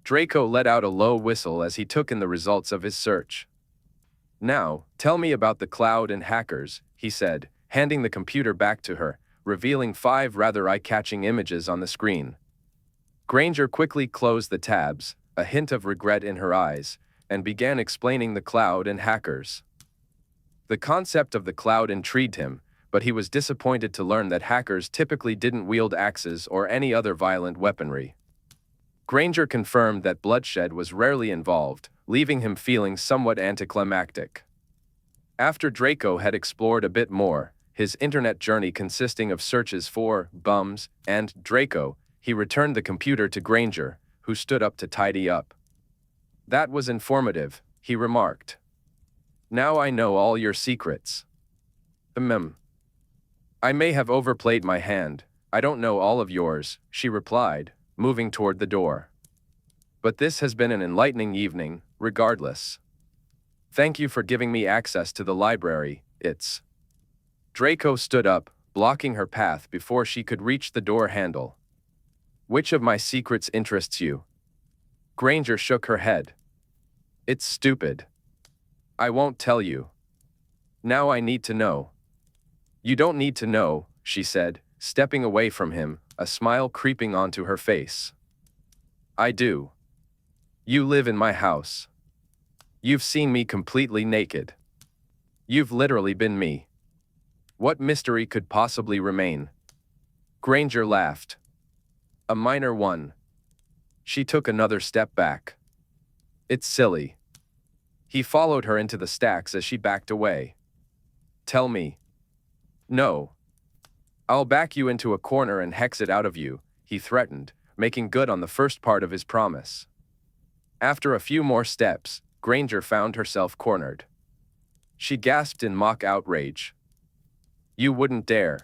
Speaker 1: Draco let out a low whistle as he took in the results of his search. Now, tell me about the cloud and hackers, he said, handing the computer back to her, revealing 5 rather eye-catching images on the screen. Granger quickly closed the tabs, a hint of regret in her eyes, and began explaining the cloud and hackers. The concept of the cloud intrigued him, but he was disappointed to learn that hackers typically didn't wield axes or any other violent weaponry. Granger confirmed that bloodshed was rarely involved, leaving him feeling somewhat anticlimactic. After Draco had explored a bit more, his internet journey consisting of searches for bums and Draco, he returned the computer to Granger, who stood up to tidy up. That was informative, he remarked. Now I know all your secrets. I may have overplayed my hand. I don't know all of yours, she replied, moving toward the door. But this has been an enlightening evening, regardless. Thank you for giving me access to the library, it's... Draco stood up, blocking her path before she could reach the door handle. Which of my secrets interests you? Granger shook her head. It's stupid. I won't tell you. Now I need to know. You don't need to know, she said, stepping away from him, a smile creeping onto her face. I do. You live in my house. You've seen me completely naked. You've literally been me. What mystery could possibly remain? Granger laughed. A minor one. She took another step back. It's silly. He followed her into the stacks as she backed away. Tell me. No. I'll back you into a corner and hex it out of you, he threatened, making good on the first part of his promise. After a few more steps, Granger found herself cornered. She gasped in mock outrage. You wouldn't dare.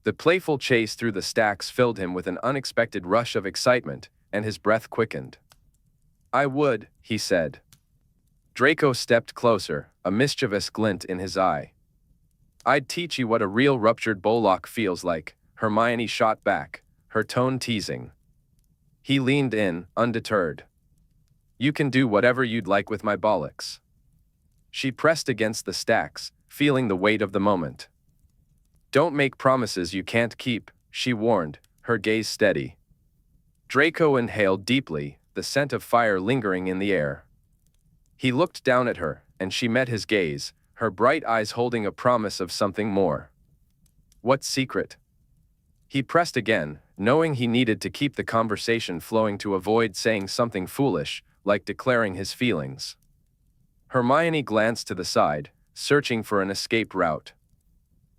Speaker 1: The playful chase through the stacks filled him with an unexpected rush of excitement, and his breath quickened. I would, he said. Draco stepped closer, a mischievous glint in his eye. I'd teach you what a real ruptured bowlock feels like, Hermione shot back, her tone teasing. He leaned in, undeterred. You can do whatever you'd like with my bollocks. She pressed against the stacks, feeling the weight of the moment. Don't make promises you can't keep, she warned, her gaze steady. Draco inhaled deeply, the scent of fire lingering in the air. He looked down at her, and she met his gaze, her bright eyes holding a promise of something more. What secret? He pressed again, knowing he needed to keep the conversation flowing to avoid saying something foolish, like declaring his feelings. Hermione glanced to the side, searching for an escape route.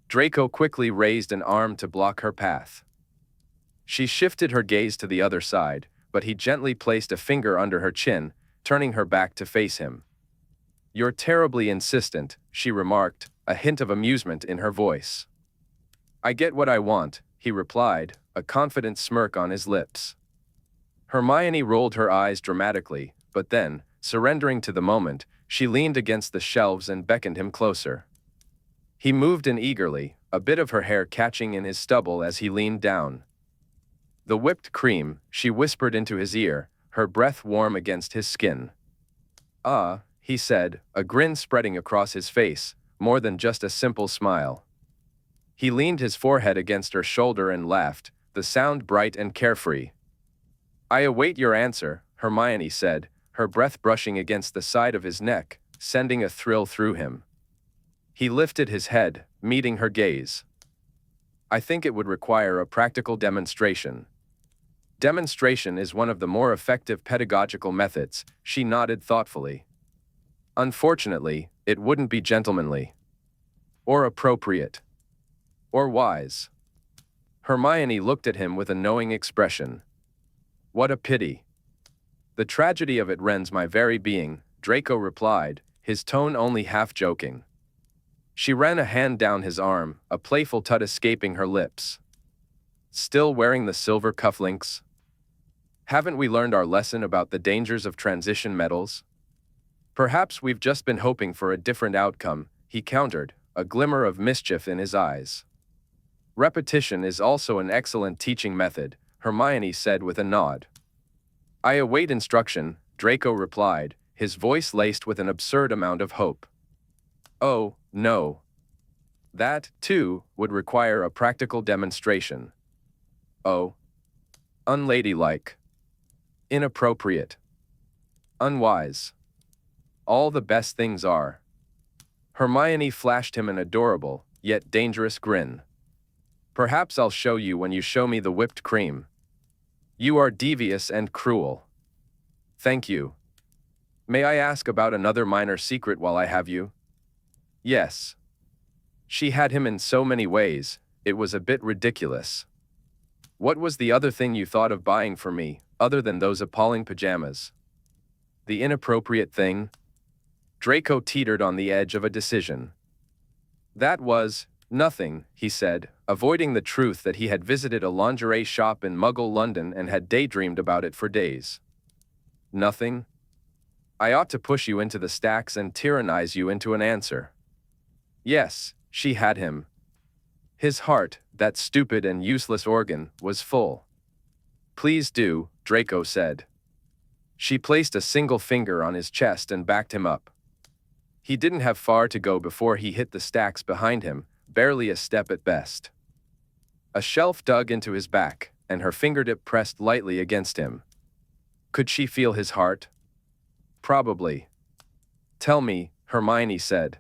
Speaker 1: Draco quickly raised an arm to block her path. She shifted her gaze to the other side, but he gently placed a finger under her chin, turning her back to face him. You're terribly insistent, she remarked, a hint of amusement in her voice. I get what I want, he replied, a confident smirk on his lips. Hermione rolled her eyes dramatically, but then, surrendering to the moment, she leaned against the shelves and beckoned him closer. He moved in eagerly, a bit of her hair catching in his stubble as he leaned down. The whipped cream, she whispered into his ear, her breath warm against his skin. He said, a grin spreading across his face, more than just a simple smile. He leaned his forehead against her shoulder and laughed, the sound bright and carefree. I await your answer, Hermione said, her breath brushing against the side of his neck, sending a thrill through him. He lifted his head, meeting her gaze. I think it would require a practical demonstration. Demonstration is one of the more effective pedagogical methods, she nodded thoughtfully. Unfortunately, it wouldn't be gentlemanly. Or appropriate. Or wise. Hermione looked at him with a knowing expression. What a pity. The tragedy of it rends my very being, Draco replied, his tone only half joking. She ran a hand down his arm, a playful tut escaping her lips. Still wearing the silver cufflinks? Haven't we learned our lesson about the dangers of transition metals? Perhaps we've just been hoping for a different outcome, he countered, a glimmer of mischief in his eyes. Repetition is also an excellent teaching method, Hermione said with a nod. I await instruction, Draco replied, his voice laced with an absurd amount of hope. Oh, no. That, too, would require a practical demonstration. Oh. Unladylike. Inappropriate. Unwise. All the best things are. Hermione flashed him an adorable, yet dangerous grin. Perhaps I'll show you when you show me the whipped cream. You are devious and cruel. Thank you. May I ask about another minor secret while I have you? Yes. She had him in so many ways, it was a bit ridiculous. What was the other thing you thought of buying for me, other than those appalling pajamas? The inappropriate thing? Draco teetered on the edge of a decision. That was nothing, he said, avoiding the truth that he had visited a lingerie shop in Muggle London and had daydreamed about it for days. Nothing? I ought to push you into the stacks and tyrannize you into an answer. Yes, she had him. His heart, that stupid and useless organ, was full. Please do, Draco said. She placed a single finger on his chest and backed him up. He didn't have far to go before he hit the stacks behind him, barely a step at best. A shelf dug into his back, and her fingertip pressed lightly against him. Could she feel his heart? Probably. Tell me, Hermione said.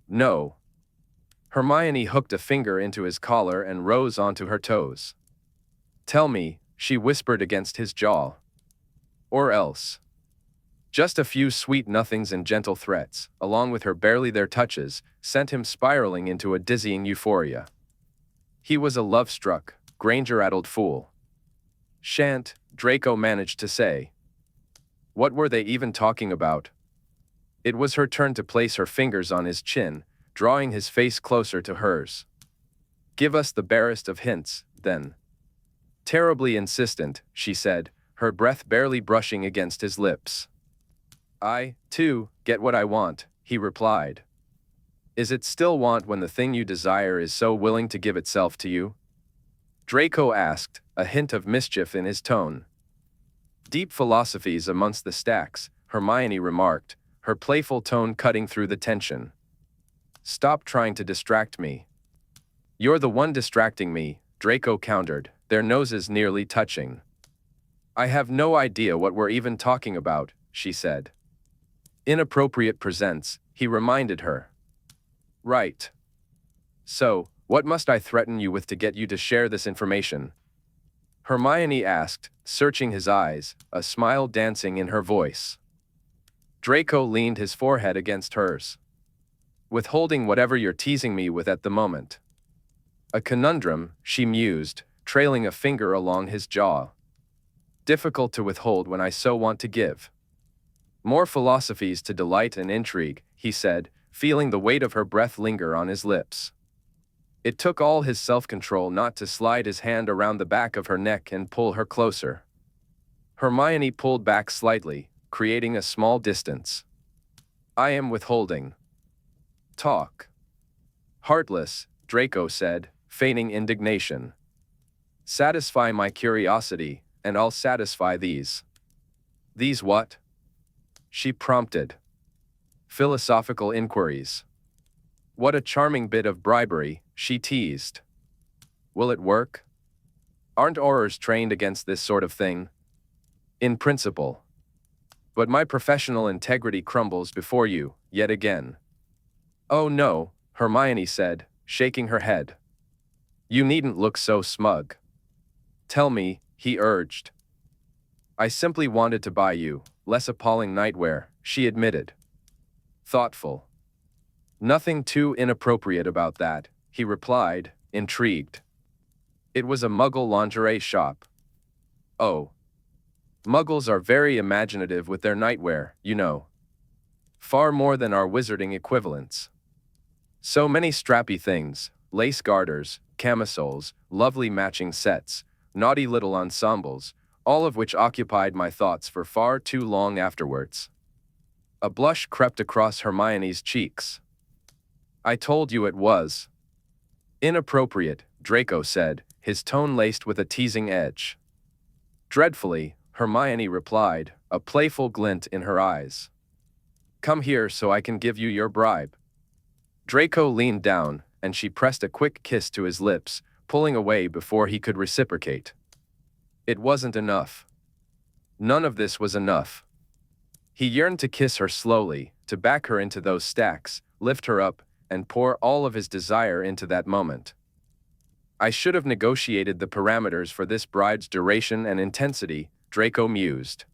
Speaker 1: No. Hermione hooked a finger into his collar and rose onto her toes. Tell me, she whispered against his jaw. Or else. Just a few sweet nothings and gentle threats, along with her barely there touches, sent him spiraling into a dizzying euphoria. He was a love-struck, Granger-addled fool. Shan't, Draco managed to say. What were they even talking about? It was her turn to place her fingers on his chin, drawing his face closer to hers. Give us the barest of hints, then. Terribly insistent, she said, her breath barely brushing against his lips. I, too, get what I want, he replied. Is it still want when the thing you desire is so willing to give itself to you? Draco asked, a hint of mischief in his tone. Deep philosophies amongst the stacks, Hermione remarked, her playful tone cutting through the tension. Stop trying to distract me. You're the one distracting me, Draco countered, their noses nearly touching. I have no idea what we're even talking about, she said. Inappropriate presents, he reminded her. Right. So, what must I threaten you with to get you to share this information? Hermione asked, searching his eyes, a smile dancing in her voice. Draco leaned his forehead against hers. Withholding whatever you're teasing me with at the moment. A conundrum, she mused, trailing a finger along his jaw. Difficult to withhold when I so want to give. More philosophies to delight and intrigue, he said, feeling the weight of her breath linger on his lips. It took all his self-control not to slide his hand around the back of her neck and pull her closer. Hermione pulled back slightly, creating a small distance. I am withholding. Talk. Heartless, Draco said, feigning indignation. Satisfy my curiosity, and I'll satisfy these. These what? She prompted. Philosophical inquiries. What a charming bit of bribery, she teased. Will it work? Aren't Aurors trained against this sort of thing? In principle. But my professional integrity crumbles before you, yet again. Oh no, Hermione said, shaking her head. You needn't look so smug. Tell me, he urged. I simply wanted to buy you less appalling nightwear, she admitted. Thoughtful. Nothing too inappropriate about that, he replied, intrigued. It was a Muggle lingerie shop. Oh. Muggles are very imaginative with their nightwear, you know. Far more than our wizarding equivalents. So many strappy things, lace garters, camisoles, lovely matching sets, naughty little ensembles, all of which occupied my thoughts for far too long afterwards. A blush crept across Hermione's cheeks. I told you it was. Inappropriate, Draco said, his tone laced with a teasing edge. Dreadfully, Hermione replied, a playful glint in her eyes. Come here so I can give you your bribe. Draco leaned down, and she pressed a quick kiss to his lips, pulling away before he could reciprocate. It wasn't enough. None of this was enough. He yearned to kiss her slowly, to back her into those stacks, lift her up, and pour all of his desire into that moment. I should have negotiated the parameters for this bribe's duration and intensity, Draco mused.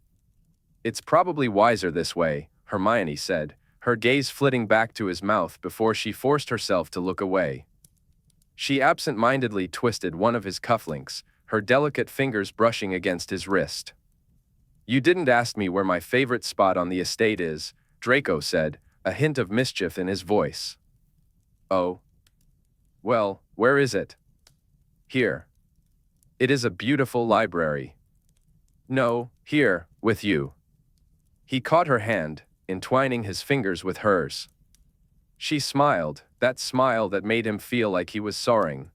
Speaker 1: It's probably wiser this way, Hermione said, her gaze flitting back to his mouth before she forced herself to look away. She absent-mindedly twisted one of his cufflinks, her delicate fingers brushing against his wrist. You didn't ask me where my favorite spot on the estate is, Draco said, a hint of mischief in his voice. Oh. Well, where is it? Here. It is a beautiful library. No, here, with you. He caught her hand, entwining his fingers with hers. She smiled, that smile that made him feel like he was soaring.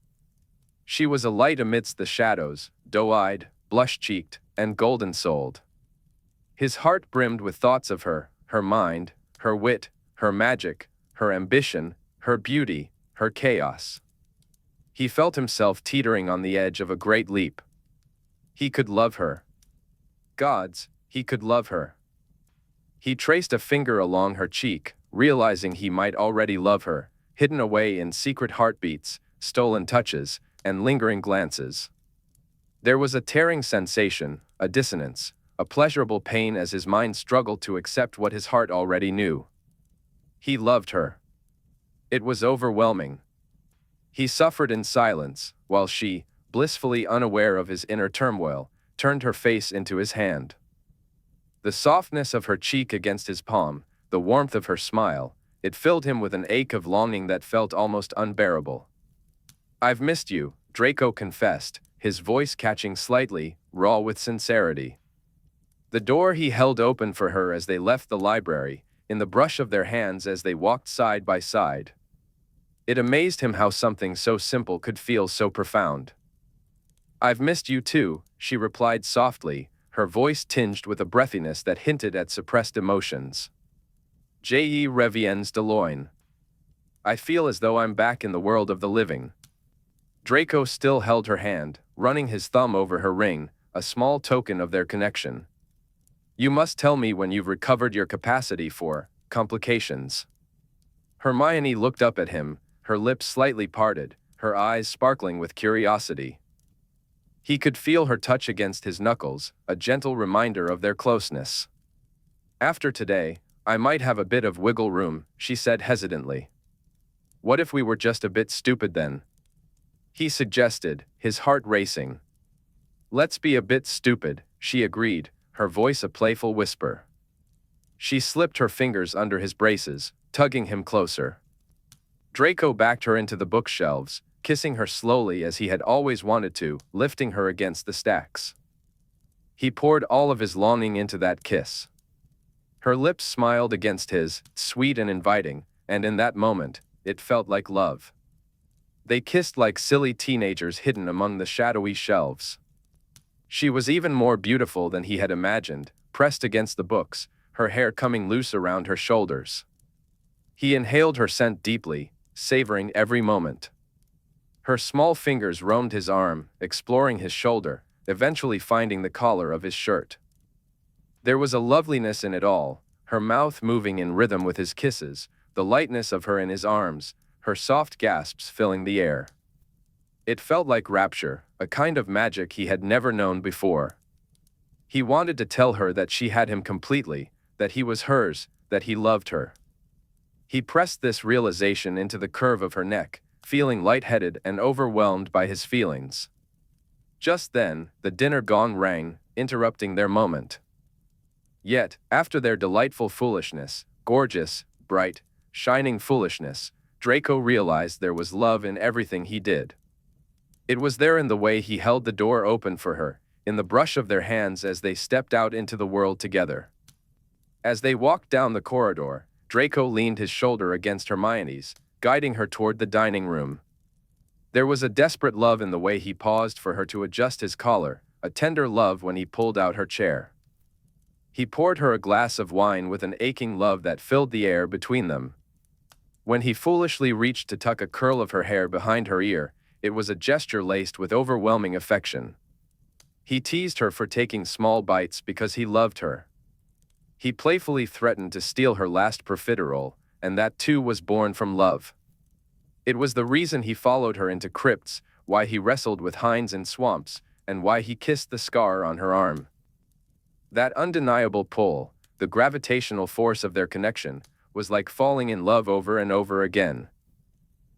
Speaker 1: She was a light amidst the shadows, doe-eyed, blush-cheeked, and golden-souled. His heart brimmed with thoughts of her, her mind, her wit, her magic, her ambition, her beauty, her chaos. He felt himself teetering on the edge of a great leap. He could love her. Gods, he could love her. He traced a finger along her cheek, realizing he might already love her, hidden away in secret heartbeats, stolen touches, and lingering glances. There was a tearing sensation, a dissonance, a pleasurable pain as his mind struggled to accept what his heart already knew. He loved her. It was overwhelming. He suffered in silence, while she, blissfully unaware of his inner turmoil, turned her face into his hand. The softness of her cheek against his palm, the warmth of her smile, it filled him with an ache of longing that felt almost unbearable. I've missed you, Draco confessed, his voice catching slightly, raw with sincerity. The door he held open for her as they left the library, in the brush of their hands as they walked side by side. It amazed him how something so simple could feel so profound. I've missed you too, she replied softly, her voice tinged with a breathiness that hinted at suppressed emotions. Je reviens de loin. I feel as though I'm back in the world of the living. Draco still held her hand, running his thumb over her ring, a small token of their connection. You must tell me when you've recovered your capacity for complications. Hermione looked up at him, her lips slightly parted, her eyes sparkling with curiosity. He could feel her touch against his knuckles, a gentle reminder of their closeness. After today, I might have a bit of wiggle room, she said hesitantly. What if we were just a bit stupid then? He suggested, his heart racing. Let's be a bit stupid, she agreed, her voice a playful whisper. She slipped her fingers under his braces, tugging him closer. Draco backed her into the bookshelves, kissing her slowly as he had always wanted to, lifting her against the stacks. He poured all of his longing into that kiss. Her lips smiled against his, sweet and inviting, and in that moment, it felt like love. They kissed like silly teenagers hidden among the shadowy shelves. She was even more beautiful than he had imagined, pressed against the books, her hair coming loose around her shoulders. He inhaled her scent deeply, savoring every moment. Her small fingers roamed his arm, exploring his shoulder, eventually finding the collar of his shirt. There was a loveliness in it all, her mouth moving in rhythm with his kisses, the lightness of her in his arms, her soft gasps filling the air. It felt like rapture, a kind of magic he had never known before. He wanted to tell her that she had him completely, that he was hers, that he loved her. He pressed this realization into the curve of her neck, feeling lightheaded and overwhelmed by his feelings. Just then, the dinner gong rang, interrupting their moment. Yet, after their delightful foolishness, gorgeous, bright, shining foolishness, Draco realized there was love in everything he did. It was there in the way he held the door open for her, in the brush of their hands as they stepped out into the world together. As they walked down the corridor, Draco leaned his shoulder against Hermione's, guiding her toward the dining room. There was a desperate love in the way he paused for her to adjust his collar, a tender love when he pulled out her chair. He poured her a glass of wine with an aching love that filled the air between them. When he foolishly reached to tuck a curl of her hair behind her ear, it was a gesture laced with overwhelming affection. He teased her for taking small bites because he loved her. He playfully threatened to steal her last profiterole, and that too was born from love. It was the reason he followed her into crypts, why he wrestled with hinds in swamps, and why he kissed the scar on her arm. That undeniable pull, the gravitational force of their connection, was like falling in love over and over again.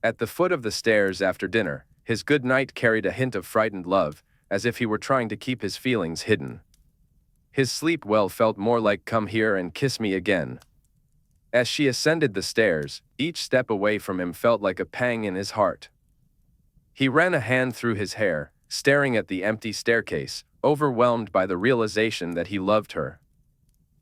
Speaker 1: At the foot of the stairs after dinner, his good night carried a hint of frightened love, as if he were trying to keep his feelings hidden. His sleep well felt more like "come here and kiss me again." As she ascended the stairs, each step away from him felt like a pang in his heart. He ran a hand through his hair, staring at the empty staircase, overwhelmed by the realization that he loved her.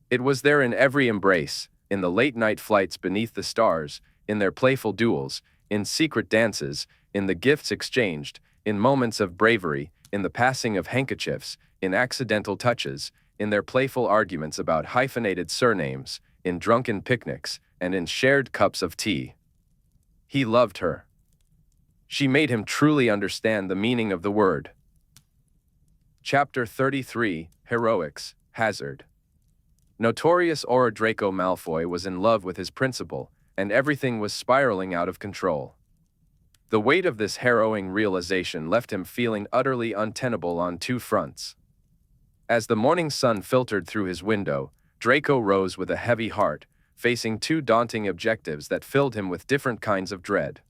Speaker 1: It was there in every embrace, in the late-night flights beneath the stars, in their playful duels, in secret dances, in the gifts exchanged, in moments of bravery, in the passing of handkerchiefs, in accidental touches, in their playful arguments about hyphenated surnames, in drunken picnics, and in shared cups of tea. He loved her. She made him truly understand the meaning of the word. Chapter 33, Heroics, Hazard. Notorious Auror Draco Malfoy was in love with his principal, and everything was spiraling out of control. The weight of this harrowing realization left him feeling utterly untenable on two fronts. As the morning sun filtered through his window, Draco rose with a heavy heart, facing two daunting objectives that filled him with different kinds of dread.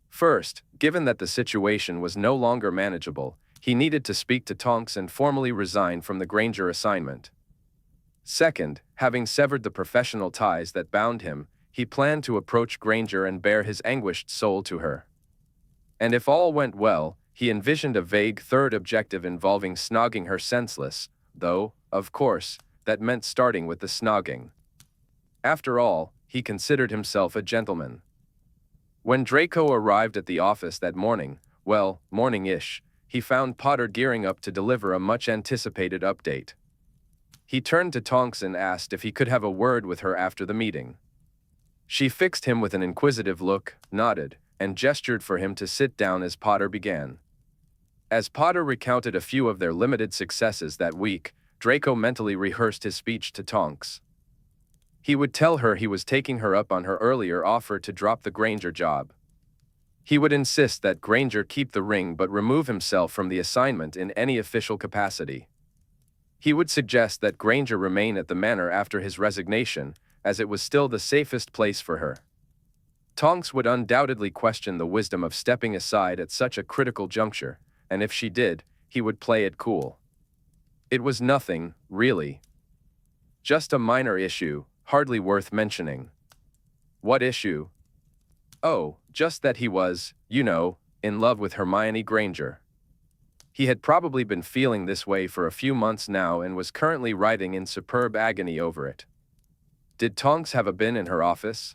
Speaker 1: First, given that the situation was no longer manageable, he needed to speak to Tonks and formally resign from the Granger assignment. Second, having severed the professional ties that bound him, he planned to approach Granger and bare his anguished soul to her. And if all went well, he envisioned a vague third objective involving snogging her senseless, though, of course, that meant starting with the snogging. After all, he considered himself a gentleman. When Draco arrived at the office that morning, well, morning-ish, he found Potter gearing up to deliver a much-anticipated update. He turned to Tonks and asked if he could have a word with her after the meeting. She fixed him with an inquisitive look, nodded, and gestured for him to sit down as Potter began. As Potter recounted a few of their limited successes that week, Draco mentally rehearsed his speech to Tonks. He would tell her he was taking her up on her earlier offer to drop the Granger job. He would insist that Granger keep the ring but remove himself from the assignment in any official capacity. He would suggest that Granger remain at the manor after his resignation, as it was still the safest place for her. Tonks would undoubtedly question the wisdom of stepping aside at such a critical juncture, and if she did, he would play it cool. It was nothing, really. Just a minor issue, hardly worth mentioning. What issue? Oh, just that he was, in love with Hermione Granger. He had probably been feeling this way for a few months now and was currently writhing in superb agony over it. Did Tonks have a bin in her office?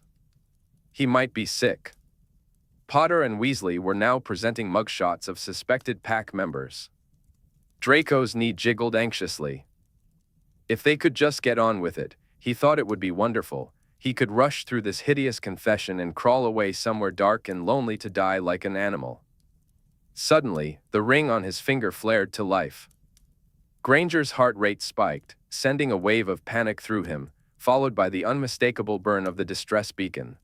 Speaker 1: He might be sick. Potter and Weasley were now presenting mugshots of suspected pack members. Draco's knee jiggled anxiously. If they could just get on with it, he thought it would be wonderful. He could rush through this hideous confession and crawl away somewhere dark and lonely to die like an animal. Suddenly, the ring on his finger flared to life. Granger's heart rate spiked, sending a wave of panic through him, followed by the unmistakable burn of the distress beacon.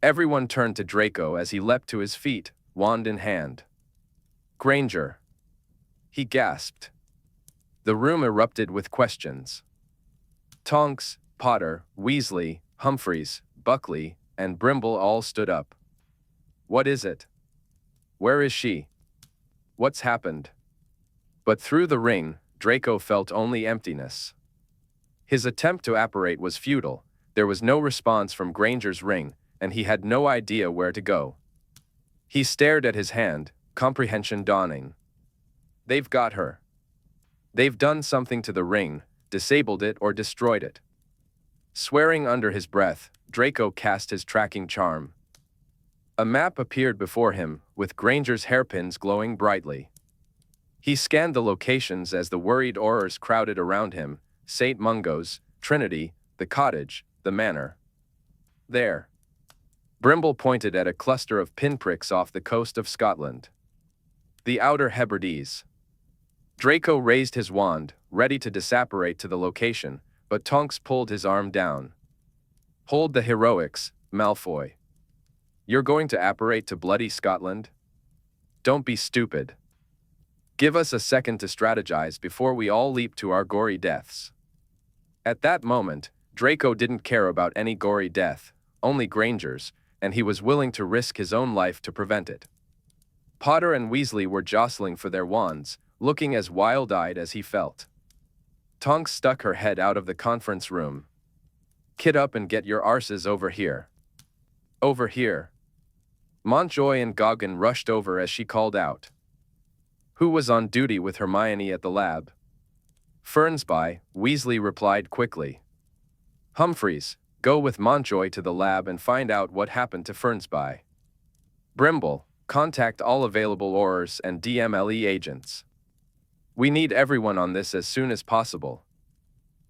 Speaker 1: Everyone turned to Draco as he leapt to his feet, wand in hand. "Granger!" he gasped. The room erupted with questions. Tonks, Potter, Weasley, Humphreys, Buckley, and Brimble all stood up. "What is it? Where is she? What's happened?" But through the ring, Draco felt only emptiness. His attempt to apparate was futile. There was no response from Granger's ring, and he had no idea where to go. He stared at his hand, comprehension dawning. They've got her. They've done something to the ring, disabled it or destroyed it. Swearing under his breath, Draco cast his tracking charm. A map appeared before him, with Granger's hairpins glowing brightly. He scanned the locations as the worried Aurors crowded around him: St. Mungo's, Trinity, the cottage, the manor. There. Brimble pointed at a cluster of pinpricks off the coast of Scotland. The Outer Hebrides. Draco raised his wand, ready to disapparate to the location, but Tonks pulled his arm down. "Hold the heroics, Malfoy. You're going to apparate to bloody Scotland? Don't be stupid. Give us a second to strategize before we all leap to our gory deaths." At that moment, Draco didn't care about any gory death, only Granger's, and he was willing to risk his own life to prevent it. Potter and Weasley were jostling for their wands, looking as wild-eyed as he felt. Tonks stuck her head out of the conference room. "Kid up and get your arses over here." "Over here." Montjoy and Goggin rushed over as she called out. "Who was on duty with Hermione at the lab?" "Fernsby," Weasley replied quickly. "Humphreys, go with Montjoy to the lab and find out what happened to Fernsby. Brimble, contact all available Aurors and DMLE agents. We need everyone on this as soon as possible.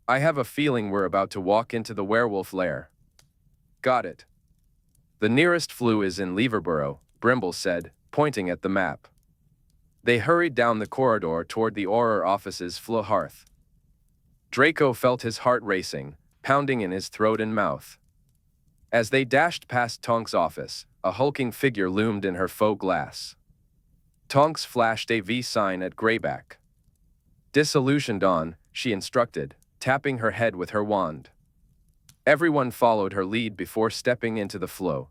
Speaker 1: I have a feeling we're about to walk into the werewolf lair." "Got it." "The nearest flue is in Leverborough," Brimble said, pointing at the map. They hurried down the corridor toward the Auror office's flue hearth. Draco felt his heart racing, pounding in his throat and mouth. As they dashed past Tonks' office, a hulking figure loomed in her faux glass. Tonks flashed a V sign at Greyback. "Disillusioned on," she instructed, tapping her head with her wand. Everyone followed her lead before stepping into the flue.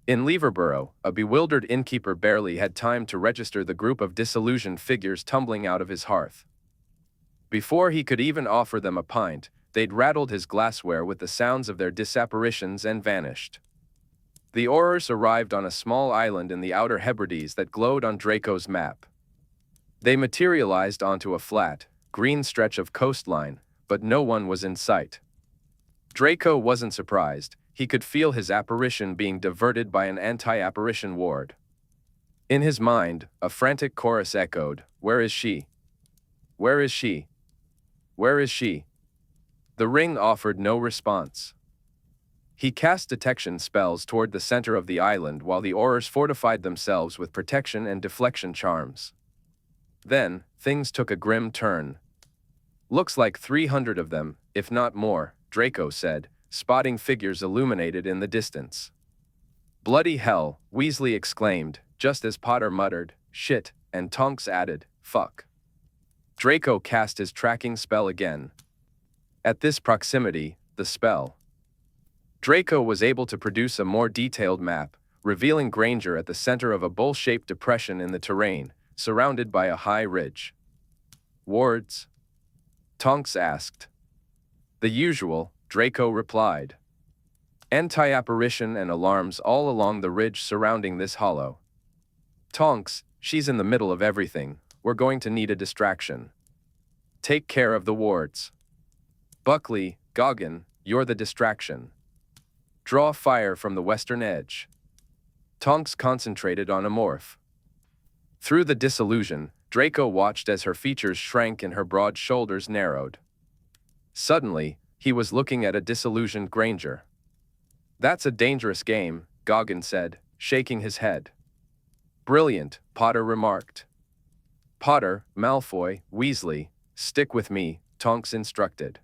Speaker 1: In Leverborough, a bewildered innkeeper barely had time to register the group of disillusioned figures tumbling out of his hearth. Before he could even offer them a pint, they'd rattled his glassware with the sounds of their disapparitions and vanished. The Aurors arrived on a small island in the Outer Hebrides that glowed on Draco's map. They materialized onto a flat, green stretch of coastline, but no one was in sight. Draco wasn't surprised. He could feel his apparition being diverted by an anti-apparition ward. In his mind, a frantic chorus echoed, "Where is she? Where is she? Where is she?" The ring offered no response. He cast detection spells toward the center of the island while the Aurors fortified themselves with protection and deflection charms. Then, things took a grim turn. "Looks like 300 of them, if not more," Draco said, spotting figures illuminated in the distance. "Bloody hell," Weasley exclaimed, just as Potter muttered, "Shit," and Tonks added, "Fuck." Draco cast his tracking spell again. At this proximity, the spell. Draco was able to produce a more detailed map, revealing Granger at the center of a bowl-shaped depression in the terrain, surrounded by a high ridge. "Wards?" Tonks asked. "The usual," Draco replied. "Anti-apparition and alarms all along the ridge surrounding this hollow." "Tonks, she's in the middle of everything. We're going to need a distraction. Take care of the wards. Buckley, Goggin, you're the distraction. Draw fire from the western edge." Tonks concentrated on a morph. Through the disillusion, Draco watched as her features shrank and her broad shoulders narrowed. Suddenly, he was looking at a disillusioned Granger. "That's a dangerous game," Goggin said, shaking his head. Brilliant, Potter remarked. Potter, Malfoy, Weasley, stick with me, Tonks instructed.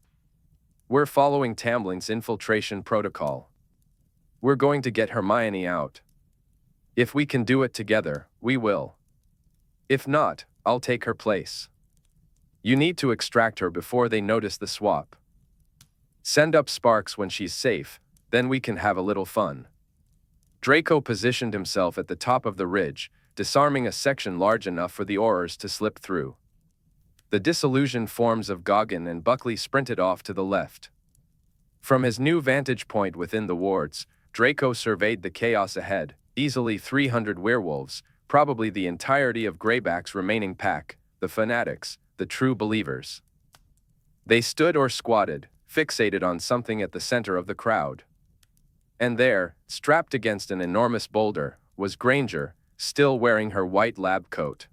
Speaker 1: We're following Tamlin's infiltration protocol. We're going to get Hermione out. If we can do it together, we will. If not, I'll take her place. You need to extract her before they notice the swap. Send up Sparks when she's safe, then we can have a little fun. Draco positioned himself at the top of the ridge, disarming a section large enough for the Aurors to slip through. The disillusioned forms of Goggin and Buckley sprinted off to the left. From his new vantage point within the wards, Draco surveyed the chaos ahead, easily 300 werewolves, probably the entirety of Greyback's remaining pack, the fanatics, the true believers. They stood or squatted, fixated on something at the center of the crowd. And there, strapped against an enormous boulder, was Granger, still wearing her white lab coat.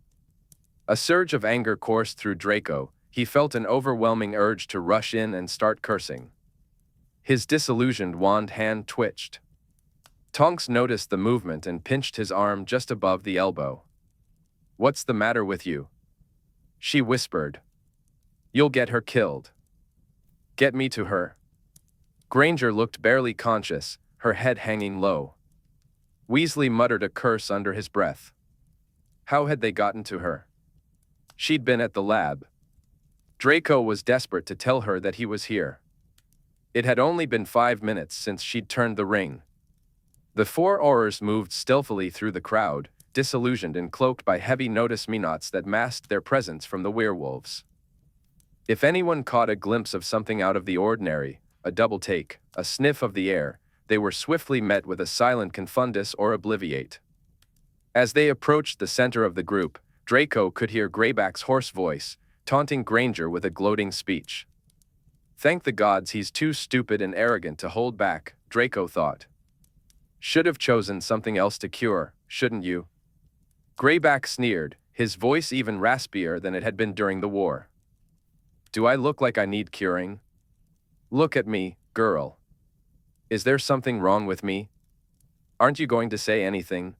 Speaker 1: A surge of anger coursed through Draco. He felt an overwhelming urge to rush in and start cursing. His disillusioned wand hand twitched. Tonks noticed the movement and pinched his arm just above the elbow. "What's the matter with you?" she whispered. "You'll get her killed." "Get me to her." Granger looked barely conscious, her head hanging low. Weasley muttered a curse under his breath. How had they gotten to her? She'd been at the lab. Draco was desperate to tell her that he was here. It had only been 5 minutes since she'd turned the ring. The 4 Aurors moved stealthily through the crowd, disillusioned and cloaked by heavy notice-me-nots that masked their presence from the werewolves. If anyone caught a glimpse of something out of the ordinary, a double take, a sniff of the air, they were swiftly met with a silent confundus or obliviate. As they approached the center of the group, Draco could hear Greyback's hoarse voice, taunting Granger with a gloating speech. Thank the gods he's too stupid and arrogant to hold back, Draco thought. Should have chosen something else to cure, shouldn't you? Greyback sneered, his voice even raspier than it had been during the war. Do I look like I need curing? Look at me, girl. Is there something wrong with me? Aren't you going to say anything?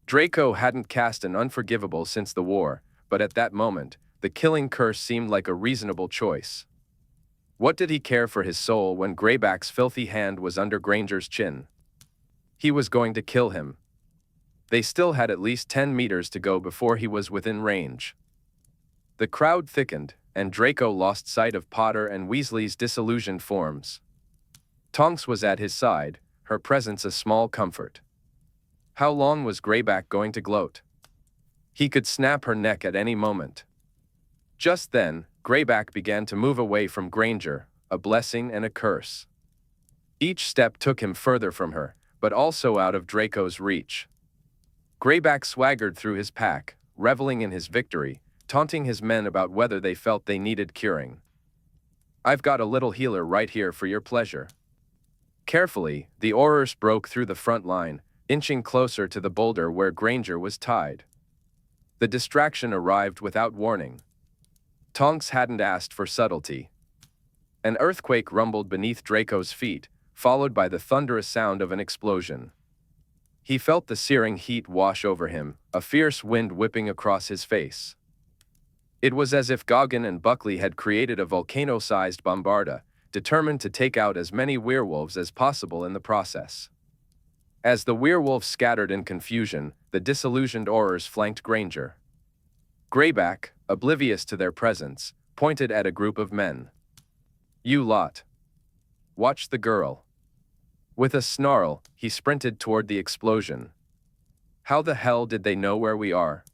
Speaker 1: Draco hadn't cast an unforgivable since the war, but at that moment, the killing curse seemed like a reasonable choice. What did he care for his soul when Greyback's filthy hand was under Granger's chin? He was going to kill him. They still had at least 10 meters to go before he was within range. The crowd thickened, and Draco lost sight of Potter and Weasley's disillusioned forms. Tonks was at his side, her presence a small comfort. How long was Greyback going to gloat? He could snap her neck at any moment. Just then, Greyback began to move away from Granger, a blessing and a curse. Each step took him further from her, but also out of Draco's reach. Greyback swaggered through his pack, reveling in his victory, taunting his men about whether they felt they needed curing. I've got a little healer right here for your pleasure. Carefully, the Aurors broke through the front line, inching closer to the boulder where Granger was tied. The distraction arrived without warning. Tonks hadn't asked for subtlety. An earthquake rumbled beneath Draco's feet, followed by the thunderous sound of an explosion. He felt the searing heat wash over him, a fierce wind whipping across his face. It was as if Goggin and Buckley had created a volcano-sized bombarda, determined to take out as many werewolves as possible in the process. As the werewolves scattered in confusion, the disillusioned Aurors flanked Granger. Greyback, oblivious to their presence, pointed at a group of men. You lot. Watch the girl. With a snarl, he sprinted toward the explosion. How the hell did they know where we are?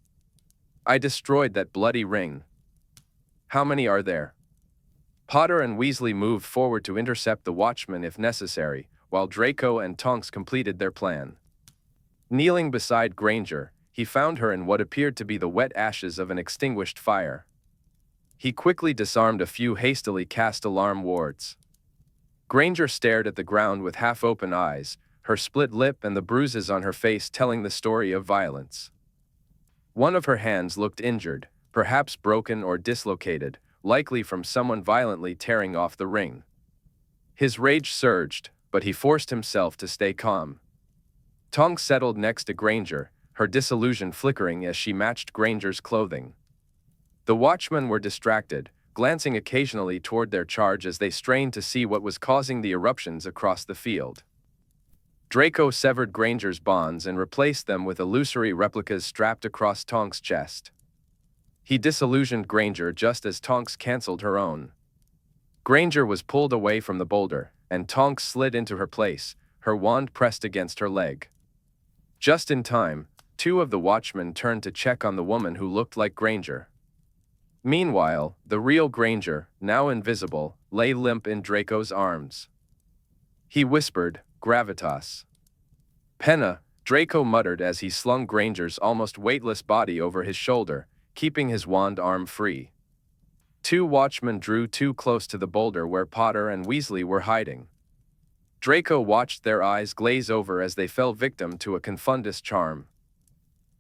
Speaker 1: I destroyed that bloody ring. How many are there? Potter and Weasley moved forward to intercept the watchman if necessary, while Draco and Tonks completed their plan. Kneeling beside Granger, he found her in what appeared to be the wet ashes of an extinguished fire. He quickly disarmed a few hastily cast alarm wards. Granger stared at the ground with half-open eyes, her split lip and the bruises on her face telling the story of violence. One of her hands looked injured, perhaps broken or dislocated, likely from someone violently tearing off the ring. His rage surged, but he forced himself to stay calm. Tonks settled next to Granger, her disillusion flickering as she matched Granger's clothing. The watchmen were distracted, glancing occasionally toward their charge as they strained to see what was causing the eruptions across the field. Draco severed Granger's bonds and replaced them with illusory replicas strapped across Tonks' chest. He disillusioned Granger just as Tonks canceled her own. Granger was pulled away from the boulder, and Tonks slid into her place, her wand pressed against her leg. Just in time, two of the watchmen turned to check on the woman who looked like Granger. Meanwhile, the real Granger, now invisible, lay limp in Draco's arms. He whispered, "Gravitas." "Penna," Draco muttered as he slung Granger's almost weightless body over his shoulder, keeping his wand arm free. Two watchmen drew too close to the boulder where Potter and Weasley were hiding. Draco watched their eyes glaze over as they fell victim to a confundus charm.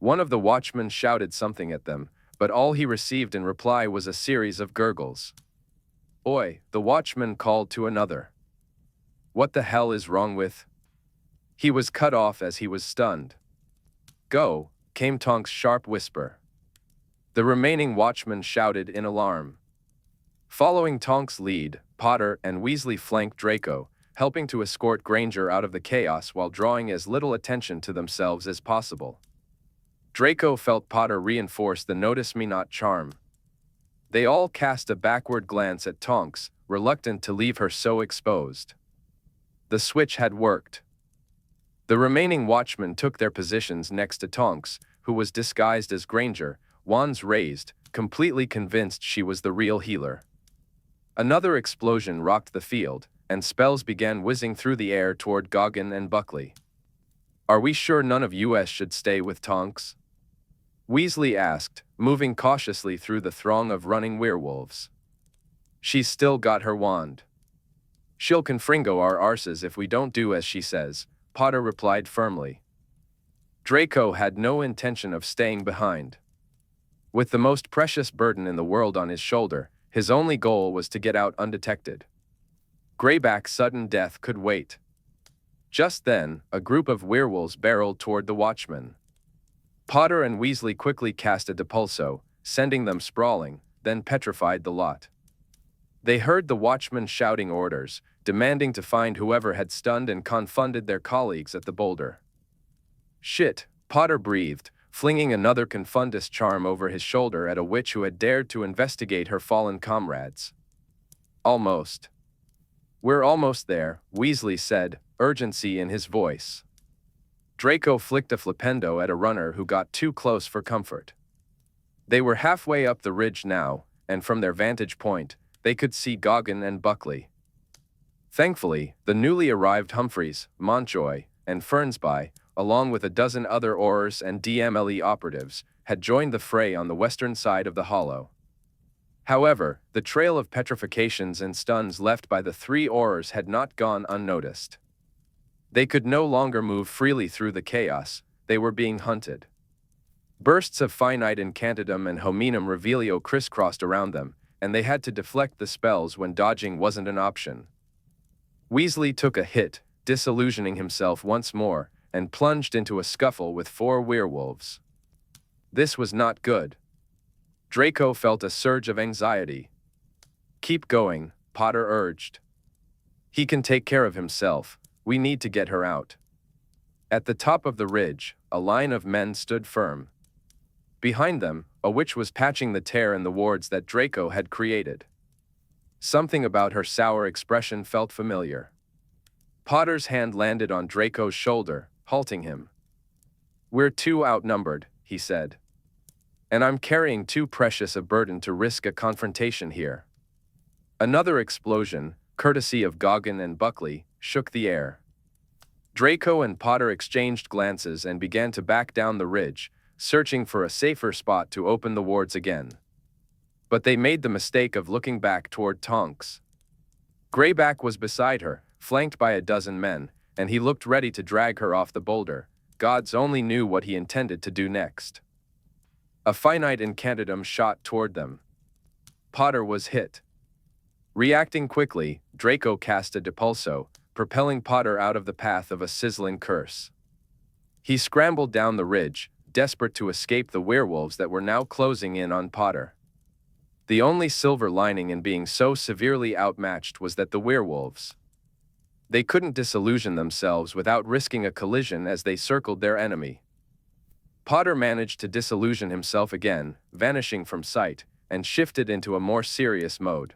Speaker 1: One of the watchmen shouted something at them, but all he received in reply was a series of gurgles. "Oi," the watchman called to another. "What the hell is wrong with?" He was cut off as he was stunned. "Go," came Tonks' sharp whisper. The remaining watchmen shouted in alarm. Following Tonks' lead, Potter and Weasley flanked Draco, helping to escort Granger out of the chaos while drawing as little attention to themselves as possible. Draco felt Potter reinforce the "notice me not" charm. They all cast a backward glance at Tonks, reluctant to leave her so exposed. The switch had worked. The remaining watchmen took their positions next to Tonks, who was disguised as Granger, wands raised, completely convinced she was the real healer. Another explosion rocked the field, and spells began whizzing through the air toward Goggin and Buckley. "Are we sure none of us should stay with Tonks?" Weasley asked, moving cautiously through the throng of running werewolves. "She's still got her wand. She'll confringo our arses if we don't do as she says," Potter replied firmly. Draco had no intention of staying behind. With the most precious burden in the world on his shoulder, his only goal was to get out undetected. Greyback's sudden death could wait. Just then, a group of werewolves barreled toward the watchmen. Potter and Weasley quickly cast a depulso, sending them sprawling, then petrified the lot. They heard the watchmen shouting orders, demanding to find whoever had stunned and confounded their colleagues at the boulder. "Shit," Potter breathed, flinging another confundus charm over his shoulder at a witch who had dared to investigate her fallen comrades. "Almost." "We're almost there," Weasley said, urgency in his voice. Draco flicked a flipendo at a runner who got too close for comfort. They were halfway up the ridge now, and from their vantage point, they could see Goggin and Buckley. Thankfully, the newly arrived Humphreys, Montjoy, and Fernsby, along with a dozen other Aurors and DMLE operatives, had joined the fray on the western side of the hollow. However, the trail of petrifications and stuns left by the three Aurors had not gone unnoticed. They could no longer move freely through the chaos, they were being hunted. Bursts of finite incantatum and hominum revelio crisscrossed around them, and they had to deflect the spells when dodging wasn't an option. Weasley took a hit, disillusioning himself once more, and plunged into a scuffle with four werewolves. This was not good. Draco felt a surge of anxiety. "Keep going," Potter urged. "He can take care of himself. We need to get her out." At the top of the ridge, a line of men stood firm. Behind them, a witch was patching the tear in the wards that Draco had created. Something about her sour expression felt familiar. Potter's hand landed on Draco's shoulder, halting him. "We're too outnumbered," he said. "And I'm carrying too precious a burden to risk a confrontation here." Another explosion, courtesy of Goggin and Buckley, shook the air. Draco and Potter exchanged glances and began to back down the ridge, searching for a safer spot to open the wards again. But they made the mistake of looking back toward Tonks. Greyback was beside her, flanked by a dozen men, and he looked ready to drag her off the boulder. Gods only knew what he intended to do next. A finite incantatum shot toward them. Potter was hit. Reacting quickly, Draco cast a depulso, propelling Potter out of the path of a sizzling curse. He scrambled down the ridge, desperate to escape the werewolves that were now closing in on Potter. The only silver lining in being so severely outmatched was that the werewolves, they couldn't disillusion themselves without risking a collision as they circled their enemy. Potter managed to disillusion himself again, vanishing from sight, and shifted into a more serious mode.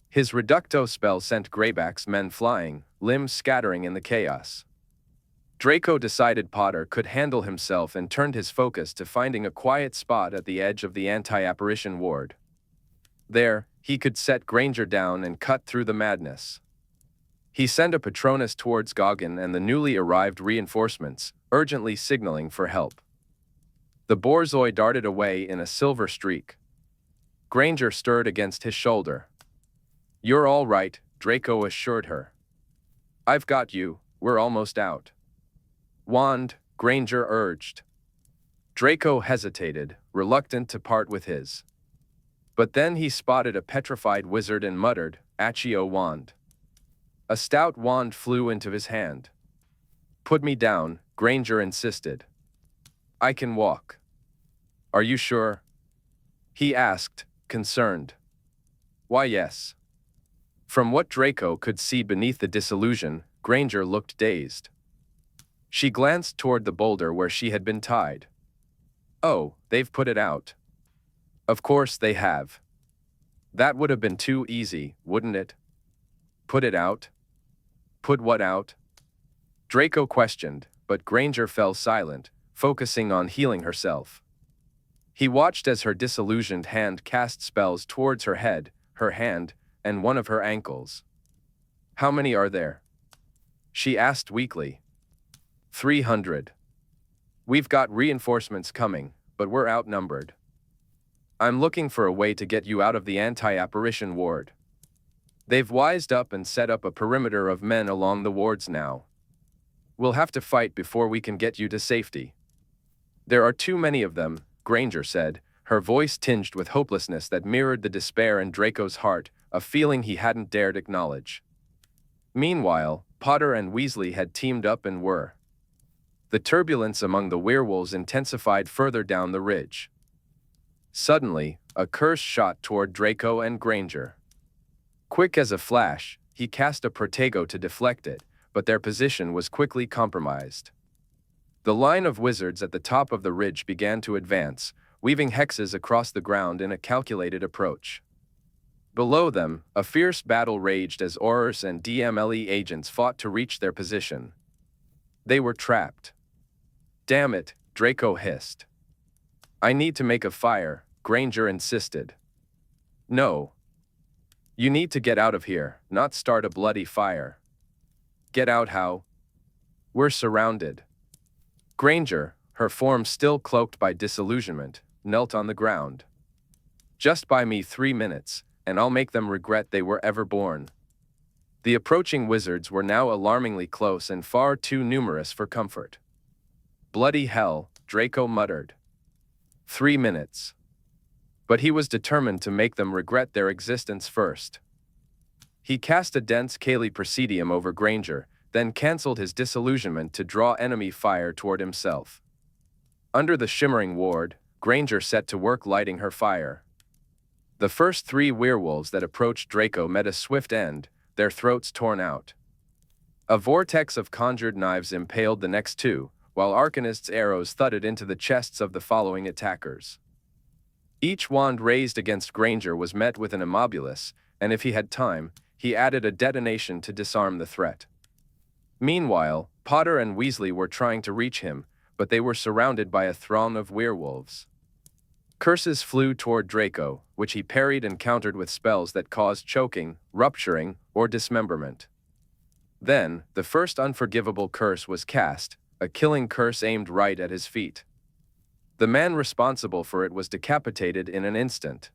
Speaker 1: His Reducto spell sent Greyback's men flying, limbs scattering in the chaos. Draco decided Potter could handle himself and turned his focus to finding a quiet spot at the edge of the anti-apparition ward. There, he could set Granger down and cut through the madness. He sent a Patronus towards Goggin and the newly arrived reinforcements, urgently signaling for help. The Borzoi darted away in a silver streak. Granger stirred against his shoulder. "You're all right," Draco assured her. "I've got you, we're almost out." "Wand," Granger urged. Draco hesitated, reluctant to part with his. But then he spotted a petrified wizard and muttered, "Accio wand." A stout wand flew into his hand. "Put me down," Granger insisted. "I can walk." "Are you sure?" he asked, concerned. "Why, yes." From what Draco could see beneath the disillusion, Granger looked dazed. She glanced toward the boulder where she had been tied. "Oh, they've put it out." "Of course they have. That would have been too easy, wouldn't it?" "Put it out?" "Put what out?" Draco questioned, but Granger fell silent, focusing on healing herself. He watched as her disillusioned hand cast spells towards her head, her hand, and one of her ankles. "How many are there?" she asked weakly. 300. "We've got reinforcements coming, but we're outnumbered. I'm looking for a way to get you out of the anti-apparition ward. They've wised up and set up a perimeter of men along the wards now. We'll have to fight before we can get you to safety." "There are too many of them," Granger said, her voice tinged with hopelessness that mirrored the despair in Draco's heart, a feeling he hadn't dared acknowledge. Meanwhile, Potter and Weasley had teamed up and were. The turbulence among the werewolves intensified further down the ridge. Suddenly, a curse shot toward Draco and Granger. Quick as a flash, he cast a Protego to deflect it, but their position was quickly compromised. The line of wizards at the top of the ridge began to advance, weaving hexes across the ground in a calculated approach. Below them, a fierce battle raged as Aurors and DMLE agents fought to reach their position. They were trapped. "Damn it," Draco hissed. "I need to make a fire," Granger insisted. "No. You need to get out of here, not start a bloody fire." "Get out how?" "We're surrounded." Granger, her form still cloaked by disillusionment, knelt on the ground. "Just buy me 3 minutes, and I'll make them regret they were ever born." The approaching wizards were now alarmingly close and far too numerous for comfort. "Bloody hell," Draco muttered. 3 minutes. But he was determined to make them regret their existence first. He cast a dense Caeli Presidium over Granger, then cancelled his disillusionment to draw enemy fire toward himself. Under the shimmering ward, Granger set to work lighting her fire. The first 3 werewolves that approached Draco met a swift end, their throats torn out. A vortex of conjured knives impaled the next 2, while Arcanist's arrows thudded into the chests of the following attackers. Each wand raised against Granger was met with an Immobulus, and if he had time, he added a detonation to disarm the threat. Meanwhile, Potter and Weasley were trying to reach him, but they were surrounded by a throng of werewolves. Curses flew toward Draco, which he parried and countered with spells that caused choking, rupturing, or dismemberment. Then, the first unforgivable curse was cast, a killing curse aimed right at his feet. The man responsible for it was decapitated in an instant.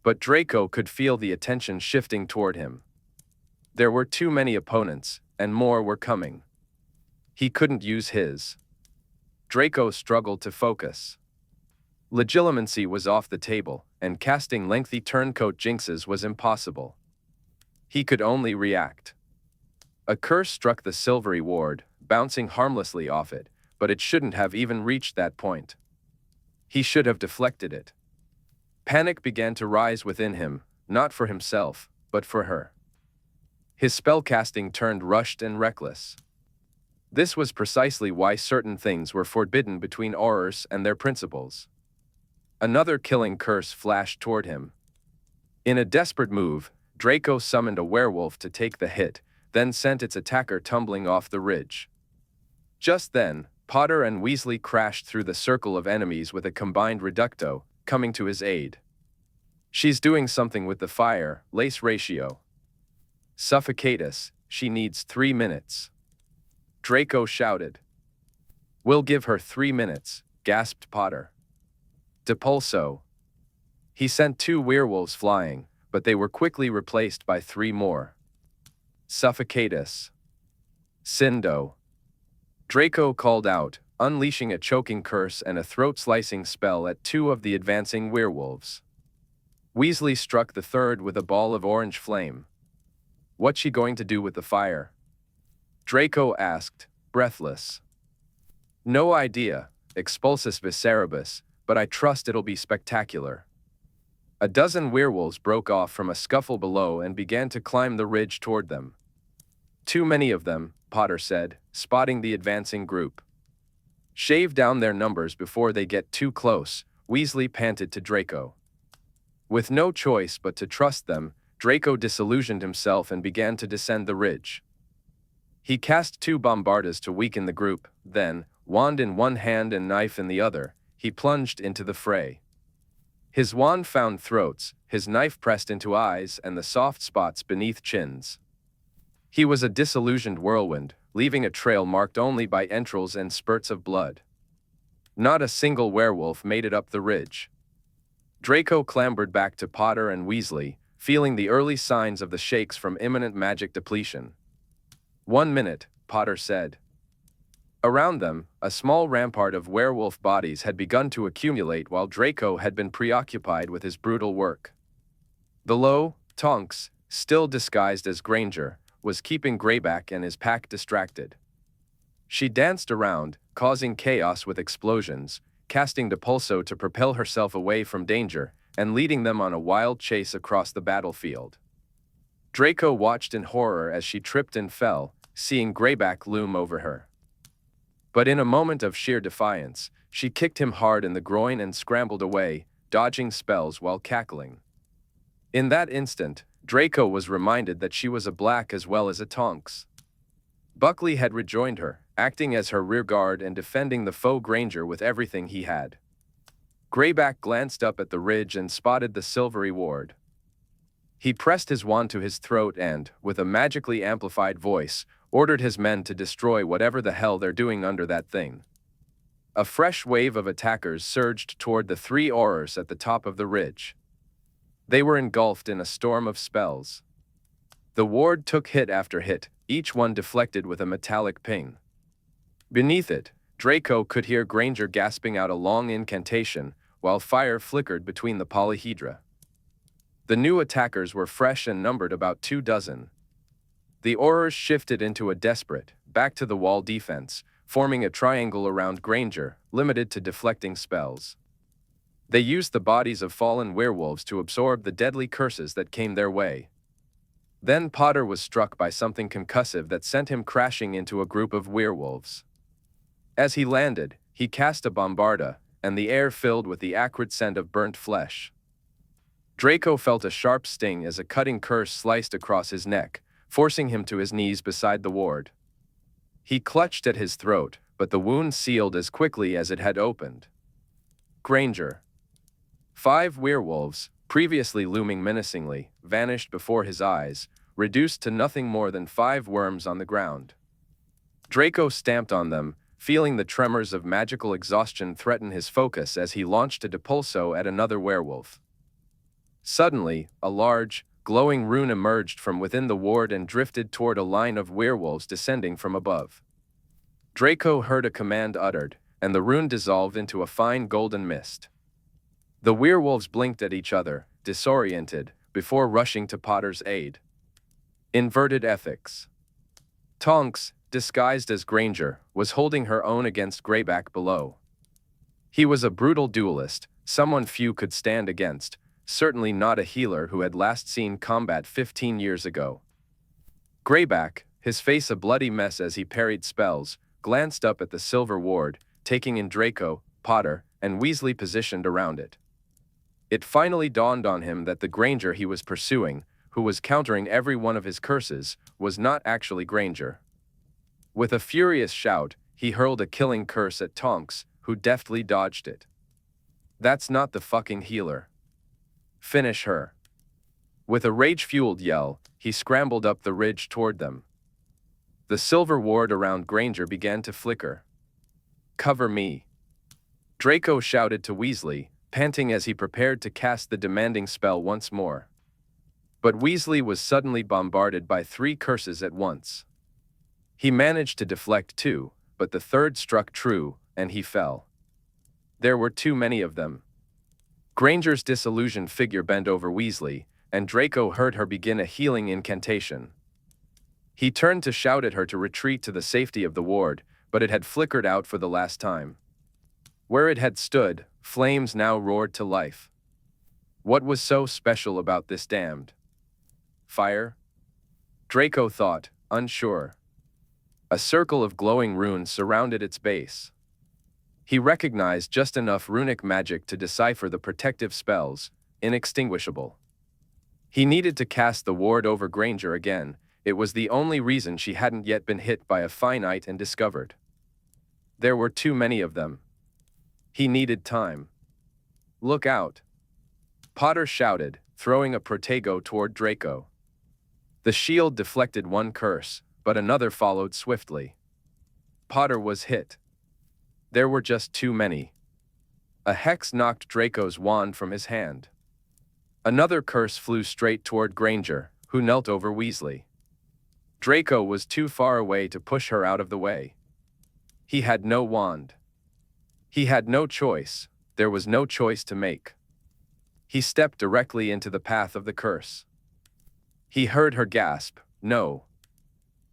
Speaker 1: But Draco could feel the attention shifting toward him. There were too many opponents, and more were coming. He couldn't use his. Draco struggled to focus. Legilimency was off the table, and casting lengthy turncoat jinxes was impossible. He could only react. A curse struck the silvery ward, bouncing harmlessly off it, but it shouldn't have even reached that point. He should have deflected it. Panic began to rise within him, not for himself, but for her. His spellcasting turned rushed and reckless. This was precisely why certain things were forbidden between Aurors and their principals. Another killing curse flashed toward him. In a desperate move, Draco summoned a werewolf to take the hit, then sent its attacker tumbling off the ridge. Just then, Potter and Weasley crashed through the circle of enemies with a combined reducto, coming to his aid. "She's doing something with the fire, lace ratio. Suffocate us, she needs 3 minutes." Draco shouted. "We'll give her 3 minutes," gasped Potter. Depulso. He sent 2 werewolves flying, but they were quickly replaced by 3 more. "Suffocate us. Cindo." Draco called out, unleashing a choking curse and a throat-slicing spell at 2 of the advancing werewolves. Weasley struck the third with a ball of orange flame. "What's she going to do with the fire?" Draco asked, breathless. "No idea, expulsus visceribus, but I trust it'll be spectacular." A dozen werewolves broke off from a scuffle below and began to climb the ridge toward them. "Too many of them," Potter said, spotting the advancing group. "Shave down their numbers before they get too close," Weasley panted to Draco. With no choice but to trust them, Draco disillusioned himself and began to descend the ridge. He cast 2 bombardas to weaken the group, then, wand in one hand and knife in the other, he plunged into the fray. His wand found throats, his knife pressed into eyes and the soft spots beneath chins. He was a disillusioned whirlwind, leaving a trail marked only by entrails and spurts of blood. Not a single werewolf made it up the ridge. Draco clambered back to Potter and Weasley, feeling the early signs of the shakes from imminent magic depletion. "1 minute," Potter said. Around them, a small rampart of werewolf bodies had begun to accumulate while Draco had been preoccupied with his brutal work. Below, Tonks, still disguised as Granger, was keeping Greyback and his pack distracted. She danced around, causing chaos with explosions, casting Depulso to propel herself away from danger, and leading them on a wild chase across the battlefield. Draco watched in horror as she tripped and fell, seeing Greyback loom over her. But in a moment of sheer defiance, she kicked him hard in the groin and scrambled away, dodging spells while cackling. In that instant, Draco was reminded that she was a black as well as a Tonks. Buckley had rejoined her, acting as her rearguard and defending the faux Granger with everything he had. Greyback glanced up at the ridge and spotted the silvery ward. He pressed his wand to his throat and, with a magically amplified voice, ordered his men to destroy whatever the hell they're doing under that thing. A fresh wave of attackers surged toward the 3 Aurors at the top of the ridge. They were engulfed in a storm of spells. The ward took hit after hit, each one deflected with a metallic ping. Beneath it, Draco could hear Granger gasping out a long incantation, while fire flickered between the polyhedra. The new attackers were fresh and numbered about 2 dozen. The Aurors shifted into a desperate, back-to-the-wall defense, forming a triangle around Granger, limited to deflecting spells. They used the bodies of fallen werewolves to absorb the deadly curses that came their way. Then Potter was struck by something concussive that sent him crashing into a group of werewolves. As he landed, he cast a bombarda, and the air filled with the acrid scent of burnt flesh. Draco felt a sharp sting as a cutting curse sliced across his neck, forcing him to his knees beside the ward. He clutched at his throat, but the wound sealed as quickly as it had opened. Granger. 5 werewolves, previously looming menacingly, vanished before his eyes, reduced to nothing more than 5 worms on the ground. Draco stamped on them, feeling the tremors of magical exhaustion threaten his focus as he launched a Depulso at another werewolf. Suddenly, a large, glowing rune emerged from within the ward and drifted toward a line of werewolves descending from above. Draco heard a command uttered, and the rune dissolved into a fine golden mist. The werewolves blinked at each other, disoriented, before rushing to Potter's aid. Inverted ethics. Tonks, disguised as Granger, was holding her own against Greyback below. He was a brutal duelist, someone few could stand against, certainly not a healer who had last seen combat 15 years ago. Greyback, his face a bloody mess as he parried spells, glanced up at the silver ward, taking in Draco, Potter, and Weasley positioned around it. It finally dawned on him that the Granger he was pursuing, who was countering every one of his curses, was not actually Granger. With a furious shout, he hurled a killing curse at Tonks, who deftly dodged it. "That's not the fucking healer. Finish her." With a rage-fueled yell, he scrambled up the ridge toward them. The silver ward around Granger began to flicker. "Cover me," Draco shouted to Weasley, panting as he prepared to cast the demanding spell once more. But Weasley was suddenly bombarded by 3 curses at once. He managed to deflect 2, but the third struck true, and he fell. There were too many of them. Granger's disillusioned figure bent over Weasley, and Draco heard her begin a healing incantation. He turned to shout at her to retreat to the safety of the ward, but it had flickered out for the last time. Where it had stood, flames now roared to life. What was so special about this damned fire? Draco thought, unsure. A circle of glowing runes surrounded its base. He recognized just enough runic magic to decipher the protective spells, inextinguishable. He needed to cast the ward over Granger again. It was the only reason she hadn't yet been hit by a finite and discovered. There were too many of them. He needed time. "Look out!" Potter shouted, throwing a protego toward Draco. The shield deflected one curse, but another followed swiftly. Potter was hit. There were just too many. A hex knocked Draco's wand from his hand. Another curse flew straight toward Granger, who knelt over Weasley. Draco was too far away to push her out of the way. He had no wand. He had no choice. There was no choice to make. He stepped directly into the path of the curse. He heard her gasp, "No."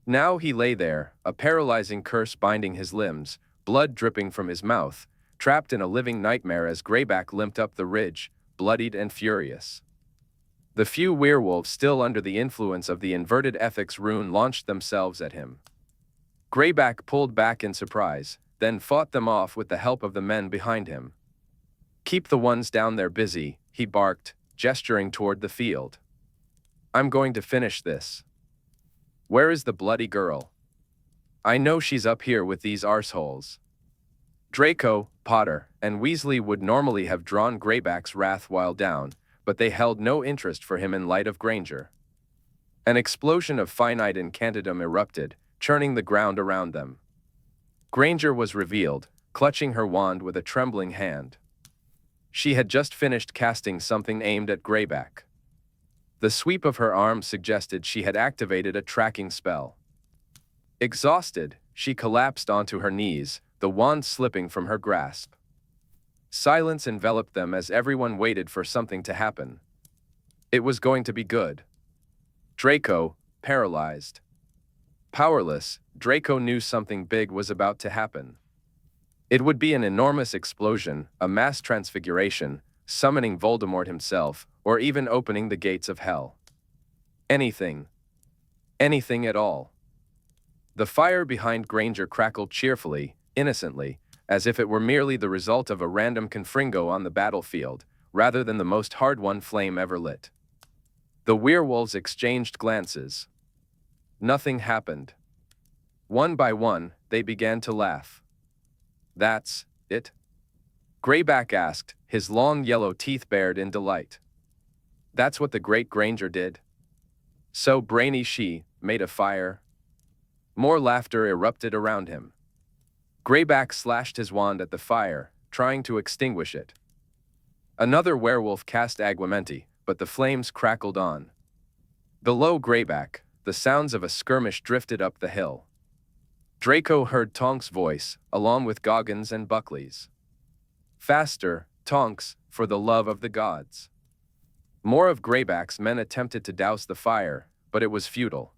Speaker 1: Now he lay there, a paralyzing curse binding his limbs, blood dripping from his mouth, trapped in a living nightmare as Greyback limped up the ridge, bloodied and furious. The few werewolves still under the influence of the inverted ethics rune launched themselves at him. Greyback pulled back in surprise, then fought them off with the help of the men behind him. "Keep the ones down there busy," he barked, gesturing toward the field. "I'm going to finish this. Where is the bloody girl? I know she's up here with these arseholes." Draco, Potter, and Weasley would normally have drawn Greyback's wrath while down, but they held no interest for him in light of Granger. An explosion of finite incantatum erupted, churning the ground around them. Granger was revealed, clutching her wand with a trembling hand. She had just finished casting something aimed at Greyback. The sweep of her arm suggested she had activated a tracking spell. Exhausted, she collapsed onto her knees, the wand slipping from her grasp. Silence enveloped them as everyone waited for something to happen. It was going to be good. Draco, paralyzed. Powerless, Draco knew something big was about to happen. It would be an enormous explosion, a mass transfiguration, summoning Voldemort himself, or even opening the gates of hell. Anything. Anything at all. The fire behind Granger crackled cheerfully, innocently, as if it were merely the result of a random confringo on the battlefield, rather than the most hard-won flame ever lit. The werewolves exchanged glances. Nothing happened. One by one, they began to laugh. "That's it?" Greyback asked, his long yellow teeth bared in delight. "That's what the great Granger did? So brainy she made a fire?" More laughter erupted around him. Greyback slashed his wand at the fire, trying to extinguish it. Another werewolf cast Aguamenti, but the flames crackled on. Below Greyback, the sounds of a skirmish drifted up the hill. Draco heard Tonks' voice, along with Goggins and Buckley's. "Faster, Tonks, for the love of the gods." More of Greyback's men attempted to douse the fire, but it was futile.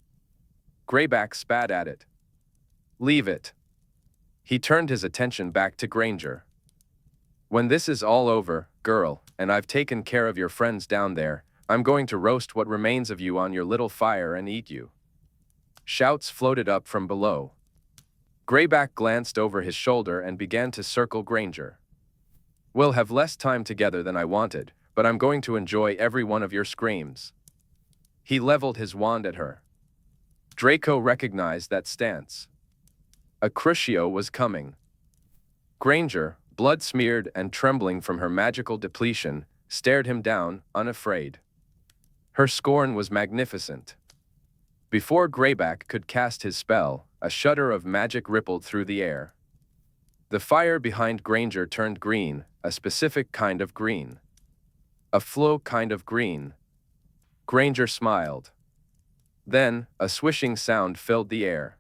Speaker 1: Greyback spat at it. Leave it. He turned his attention back to Granger. When this is all over, girl, and I've taken care of your friends down there, I'm going to roast what remains of you on your little fire and eat you. Shouts floated up from below. Greyback glanced over his shoulder and began to circle Granger. We'll have less time together than I wanted, but I'm going to enjoy every one of your screams. He leveled his wand at her. Draco recognized that stance. A crucio was coming. Granger, blood-smeared and trembling from her magical depletion, stared him down, unafraid. Her scorn was magnificent. Before Greyback could cast his spell, a shudder of magic rippled through the air. The fire behind Granger turned green, a specific kind of green. A flow kind of green. Granger smiled. Then, a swishing sound filled the air.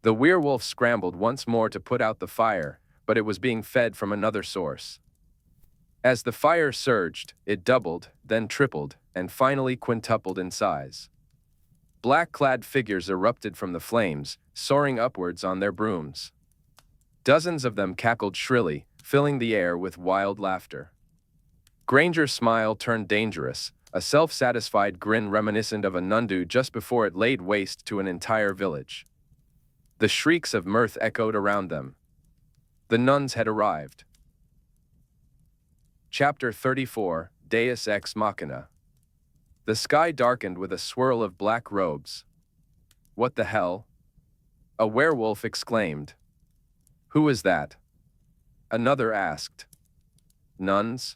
Speaker 1: The werewolf scrambled once more to put out the fire, but it was being fed from another source. As the fire surged, it doubled, then tripled, and finally quintupled in size. Black-clad figures erupted from the flames, soaring upwards on their brooms. Dozens of them cackled shrilly, filling the air with wild laughter. Granger's smile turned dangerous, a self-satisfied grin reminiscent of a nundu just before it laid waste to an entire village. The shrieks of mirth echoed around them. The nuns had arrived. Chapter 34, Deus Ex Machina. The sky darkened with a swirl of black robes. What the hell? A werewolf exclaimed. Who is that? Another asked. Nuns?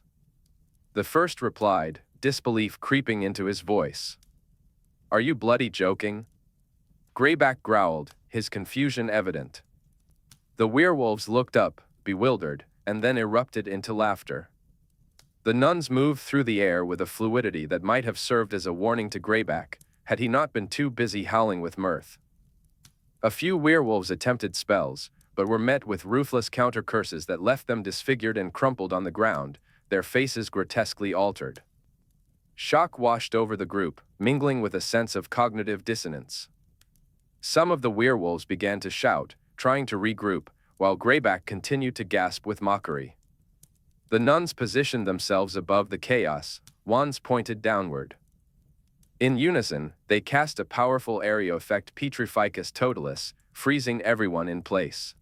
Speaker 1: The first replied, disbelief creeping into his voice. Are you bloody joking? Greyback growled, his confusion evident. The werewolves looked up, bewildered, and then erupted into laughter. The nuns moved through the air with a fluidity that might have served as a warning to Greyback, had he not been too busy howling with mirth. A few werewolves attempted spells, but were met with ruthless counter-curses that left them disfigured and crumpled on the ground, their faces grotesquely altered. Shock washed over the group, mingling with a sense of cognitive dissonance. Some of the werewolves began to shout, trying to regroup, while Greyback continued to gasp with mockery. The nuns positioned themselves above the chaos, wands pointed downward. In unison, they cast a powerful area effect Petrificus Totalis, freezing everyone in place.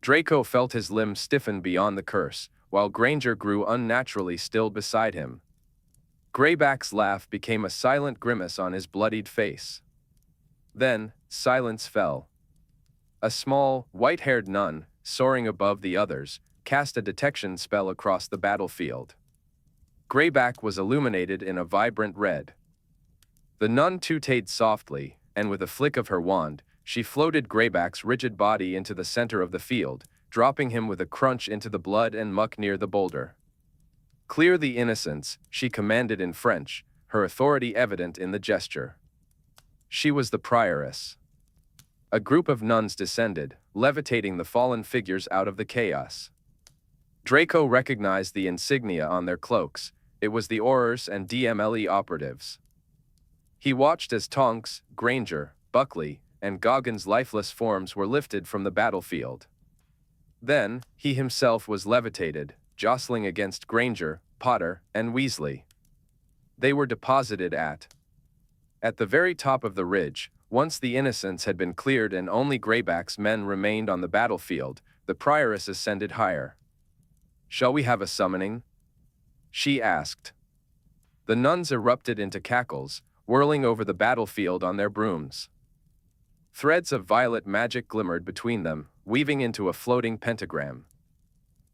Speaker 1: Draco felt his limbs stiffen beyond the curse, while Granger grew unnaturally still beside him. Greyback's laugh became a silent grimace on his bloodied face. Then, silence fell. A small, white-haired nun, soaring above the others, cast a detection spell across the battlefield. Greyback was illuminated in a vibrant red. The nun tutade softly, and with a flick of her wand, she floated Greyback's rigid body into the center of the field, dropping him with a crunch into the blood and muck near the boulder. Clear the innocents, she commanded in French, her authority evident in the gesture. She was the prioress. A group of nuns descended, levitating the fallen figures out of the chaos. Draco recognized the insignia on their cloaks. It was the Aurors and DMLE operatives. He watched as Tonks, Granger, Buckley, and Goggins' lifeless forms were lifted from the battlefield. Then, he himself was levitated, jostling against Granger, Potter, and Weasley. They were deposited at the very top of the ridge. Once the innocents had been cleared and only Greyback's men remained on the battlefield, the prioress ascended higher. Shall we have a summoning? She asked. The nuns erupted into cackles, whirling over the battlefield on their brooms. Threads of violet magic glimmered between them, weaving into a floating pentagram.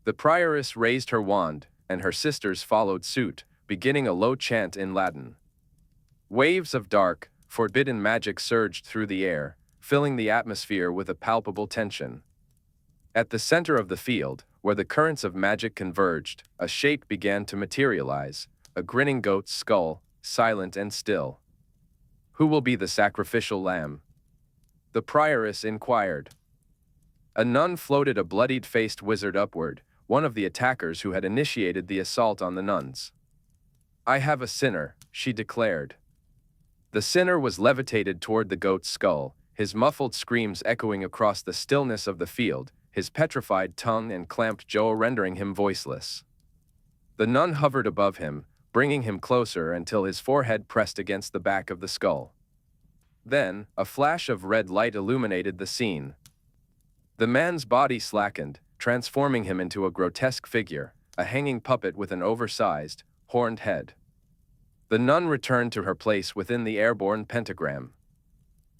Speaker 1: The prioress raised her wand, and her sisters followed suit, beginning a low chant in Latin. Waves of dark, forbidden magic surged through the air, filling the atmosphere with a palpable tension. At the center of the field, where the currents of magic converged, a shape began to materialize, a grinning goat's skull, silent and still. Who will be the sacrificial lamb? The prioress inquired. A nun floated a bloodied-faced wizard upward, one of the attackers who had initiated the assault on the nuns. I have a sinner, she declared. The sinner was levitated toward the goat's skull, his muffled screams echoing across the stillness of the field, his petrified tongue and clamped jaw rendering him voiceless. The nun hovered above him, bringing him closer until his forehead pressed against the back of the skull. Then, a flash of red light illuminated the scene. The man's body slackened, transforming him into a grotesque figure, a hanging puppet with an oversized, horned head. The nun returned to her place within the airborne pentagram.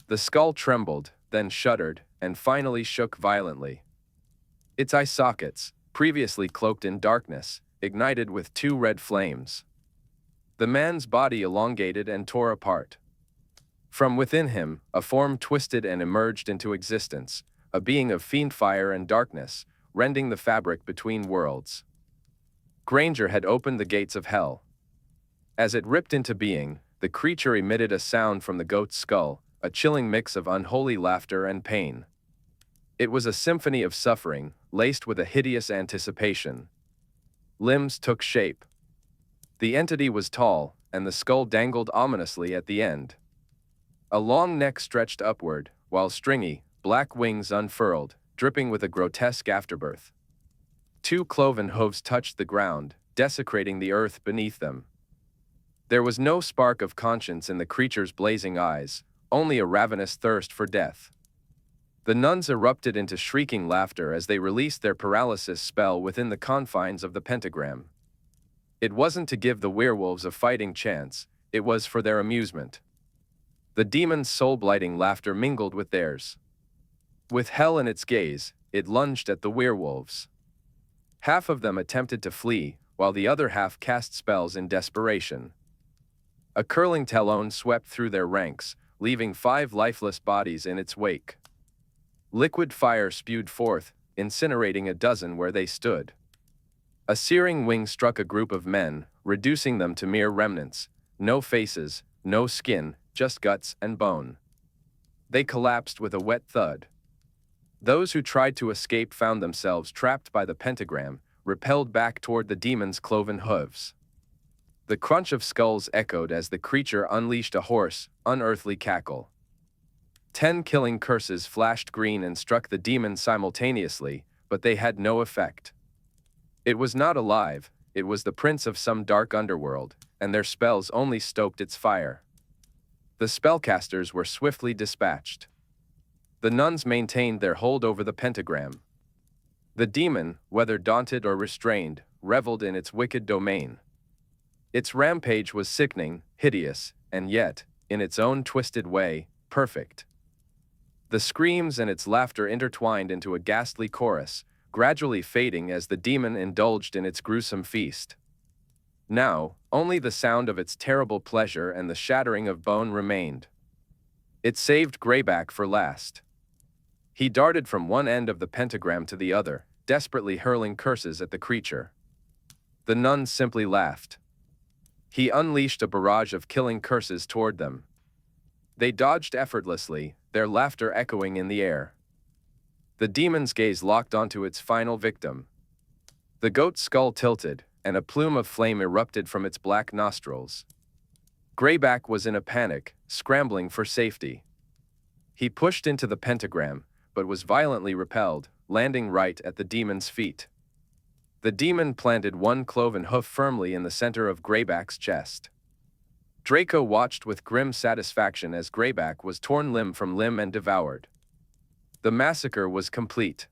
Speaker 1: The skull trembled, then shuddered, and finally shook violently. Its eye sockets, previously cloaked in darkness, ignited with two red flames. The man's body elongated and tore apart. From within him, a form twisted and emerged into existence, a being of fiend fire and darkness, rending the fabric between worlds. Granger had opened the gates of hell. As it ripped into being, the creature emitted a sound from the goat's skull, a chilling mix of unholy laughter and pain. It was a symphony of suffering, laced with a hideous anticipation. Limbs took shape. The entity was tall, and the skull dangled ominously at the end. A long neck stretched upward, while stringy, black wings unfurled, dripping with a grotesque afterbirth. Two cloven hooves touched the ground, desecrating the earth beneath them. There was no spark of conscience in the creature's blazing eyes, only a ravenous thirst for death. The nuns erupted into shrieking laughter as they released their paralysis spell within the confines of the pentagram. It wasn't to give the werewolves a fighting chance, it was for their amusement. The demon's soul-blighting laughter mingled with theirs. With hell in its gaze, it lunged at the werewolves. Half of them attempted to flee, while the other half cast spells in desperation. A curling talon swept through their ranks, leaving 5 lifeless bodies in its wake. Liquid fire spewed forth, incinerating a dozen where they stood. A searing wing struck a group of men, reducing them to mere remnants, no faces, no skin, just guts and bone. They collapsed with a wet thud. Those who tried to escape found themselves trapped by the pentagram, repelled back toward the demon's cloven hooves. The crunch of skulls echoed as the creature unleashed a hoarse, unearthly cackle. 10 killing curses flashed green and struck the demon simultaneously, but they had no effect. It was not alive, it was the prince of some dark underworld, and their spells only stoked its fire. The spellcasters were swiftly dispatched. The nuns maintained their hold over the pentagram. The demon, whether daunted or restrained, reveled in its wicked domain. Its rampage was sickening, hideous, and yet, in its own twisted way, perfect. The screams and its laughter intertwined into a ghastly chorus, gradually fading as the demon indulged in its gruesome feast. Now, only the sound of its terrible pleasure and the shattering of bone remained. It saved Greyback for last. He darted from one end of the pentagram to the other, desperately hurling curses at the creature. The nuns simply laughed. He unleashed a barrage of killing curses toward them. They dodged effortlessly, their laughter echoing in the air. The demon's gaze locked onto its final victim. The goat's skull tilted, and a plume of flame erupted from its black nostrils. Greyback was in a panic, scrambling for safety. He pushed into the pentagram, but was violently repelled, landing right at the demon's feet. The demon planted one cloven hoof firmly in the center of Greyback's chest. Draco watched with grim satisfaction as Greyback was torn limb from limb and devoured. The massacre was complete.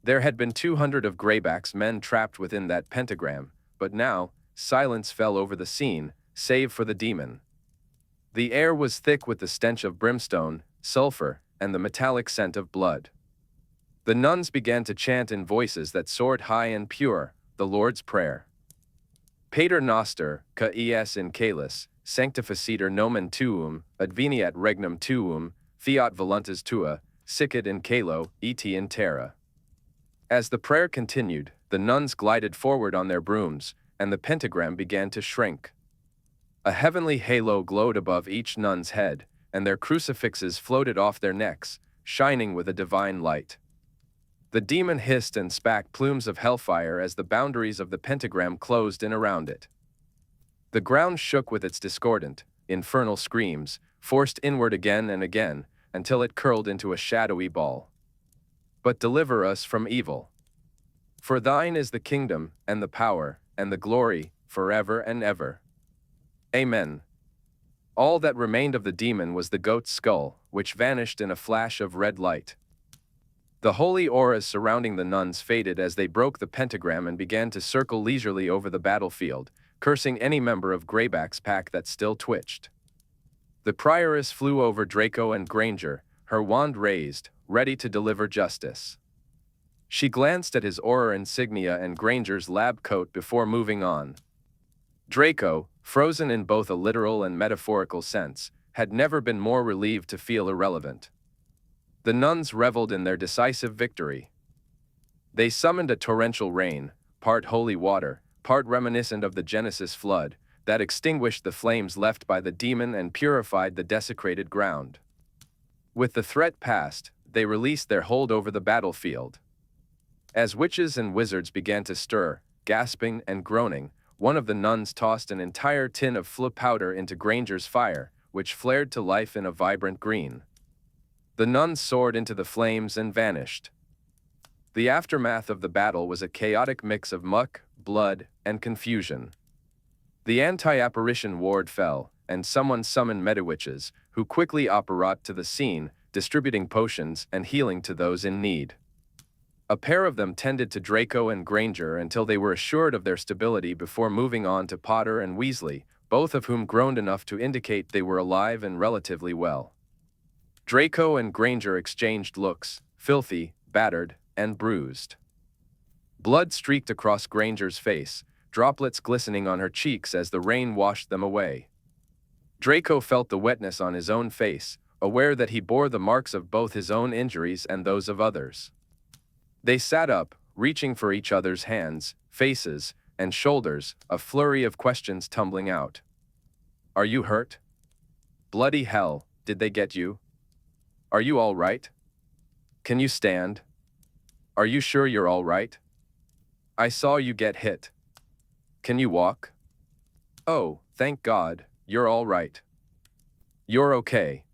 Speaker 1: There had been 200 of Greyback's men trapped within that pentagram, but now, silence fell over the scene, save for the demon. The air was thick with the stench of brimstone, sulfur, and the metallic scent of blood. The nuns began to chant in voices that soared high and pure, the Lord's Prayer. Pater Noster, ca es in calis, sanctificetur nomen tuum, adveniat regnum tuum, fiat voluntas tua, sicut in calo, et in terra. As the prayer continued, the nuns glided forward on their brooms, and the pentagram began to shrink. A heavenly halo glowed above each nun's head, and their crucifixes floated off their necks, shining with a divine light. The demon hissed and spat plumes of hellfire as the boundaries of the pentagram closed in around it. The ground shook with its discordant, infernal screams, forced inward again and again, until it curled into a shadowy ball. But deliver us from evil. For thine is the kingdom, and the power, and the glory, forever and ever. Amen. All that remained of the demon was the goat's skull, which vanished in a flash of red light. The holy auras surrounding the nuns faded as they broke the pentagram and began to circle leisurely over the battlefield, cursing any member of Greyback's pack that still twitched. The prioress flew over Draco and Granger, her wand raised, ready to deliver justice. She glanced at his aura insignia and Granger's lab coat before moving on. Draco, frozen in both a literal and metaphorical sense, had never been more relieved to feel irrelevant. The nuns reveled in their decisive victory. They summoned a torrential rain, part holy water, part reminiscent of the Genesis flood, that extinguished the flames left by the demon and purified the desecrated ground. With the threat past, they released their hold over the battlefield. As witches and wizards began to stir, gasping and groaning, one of the nuns tossed an entire tin of flip powder into Granger's fire, which flared to life in a vibrant green. The nuns soared into the flames and vanished. The aftermath of the battle was a chaotic mix of muck, blood, and confusion. The anti-apparition ward fell, and someone summoned medawitches, who quickly apparat to the scene, distributing potions and healing to those in need. A pair of them tended to Draco and Granger until they were assured of their stability before moving on to Potter and Weasley, both of whom groaned enough to indicate they were alive and relatively well. Draco and Granger exchanged looks, filthy, battered, and bruised. Blood streaked across Granger's face, droplets glistening on her cheeks as the rain washed them away. Draco felt the wetness on his own face, aware that he bore the marks of both his own injuries and those of others. They sat up, reaching for each other's hands, faces, and shoulders, a flurry of questions tumbling out. Are you hurt? Bloody hell, did they get you? Are you all right? Can you stand? Are you sure you're all right? I saw you get hit. Can you walk? Oh, thank God, you're all right. You're okay.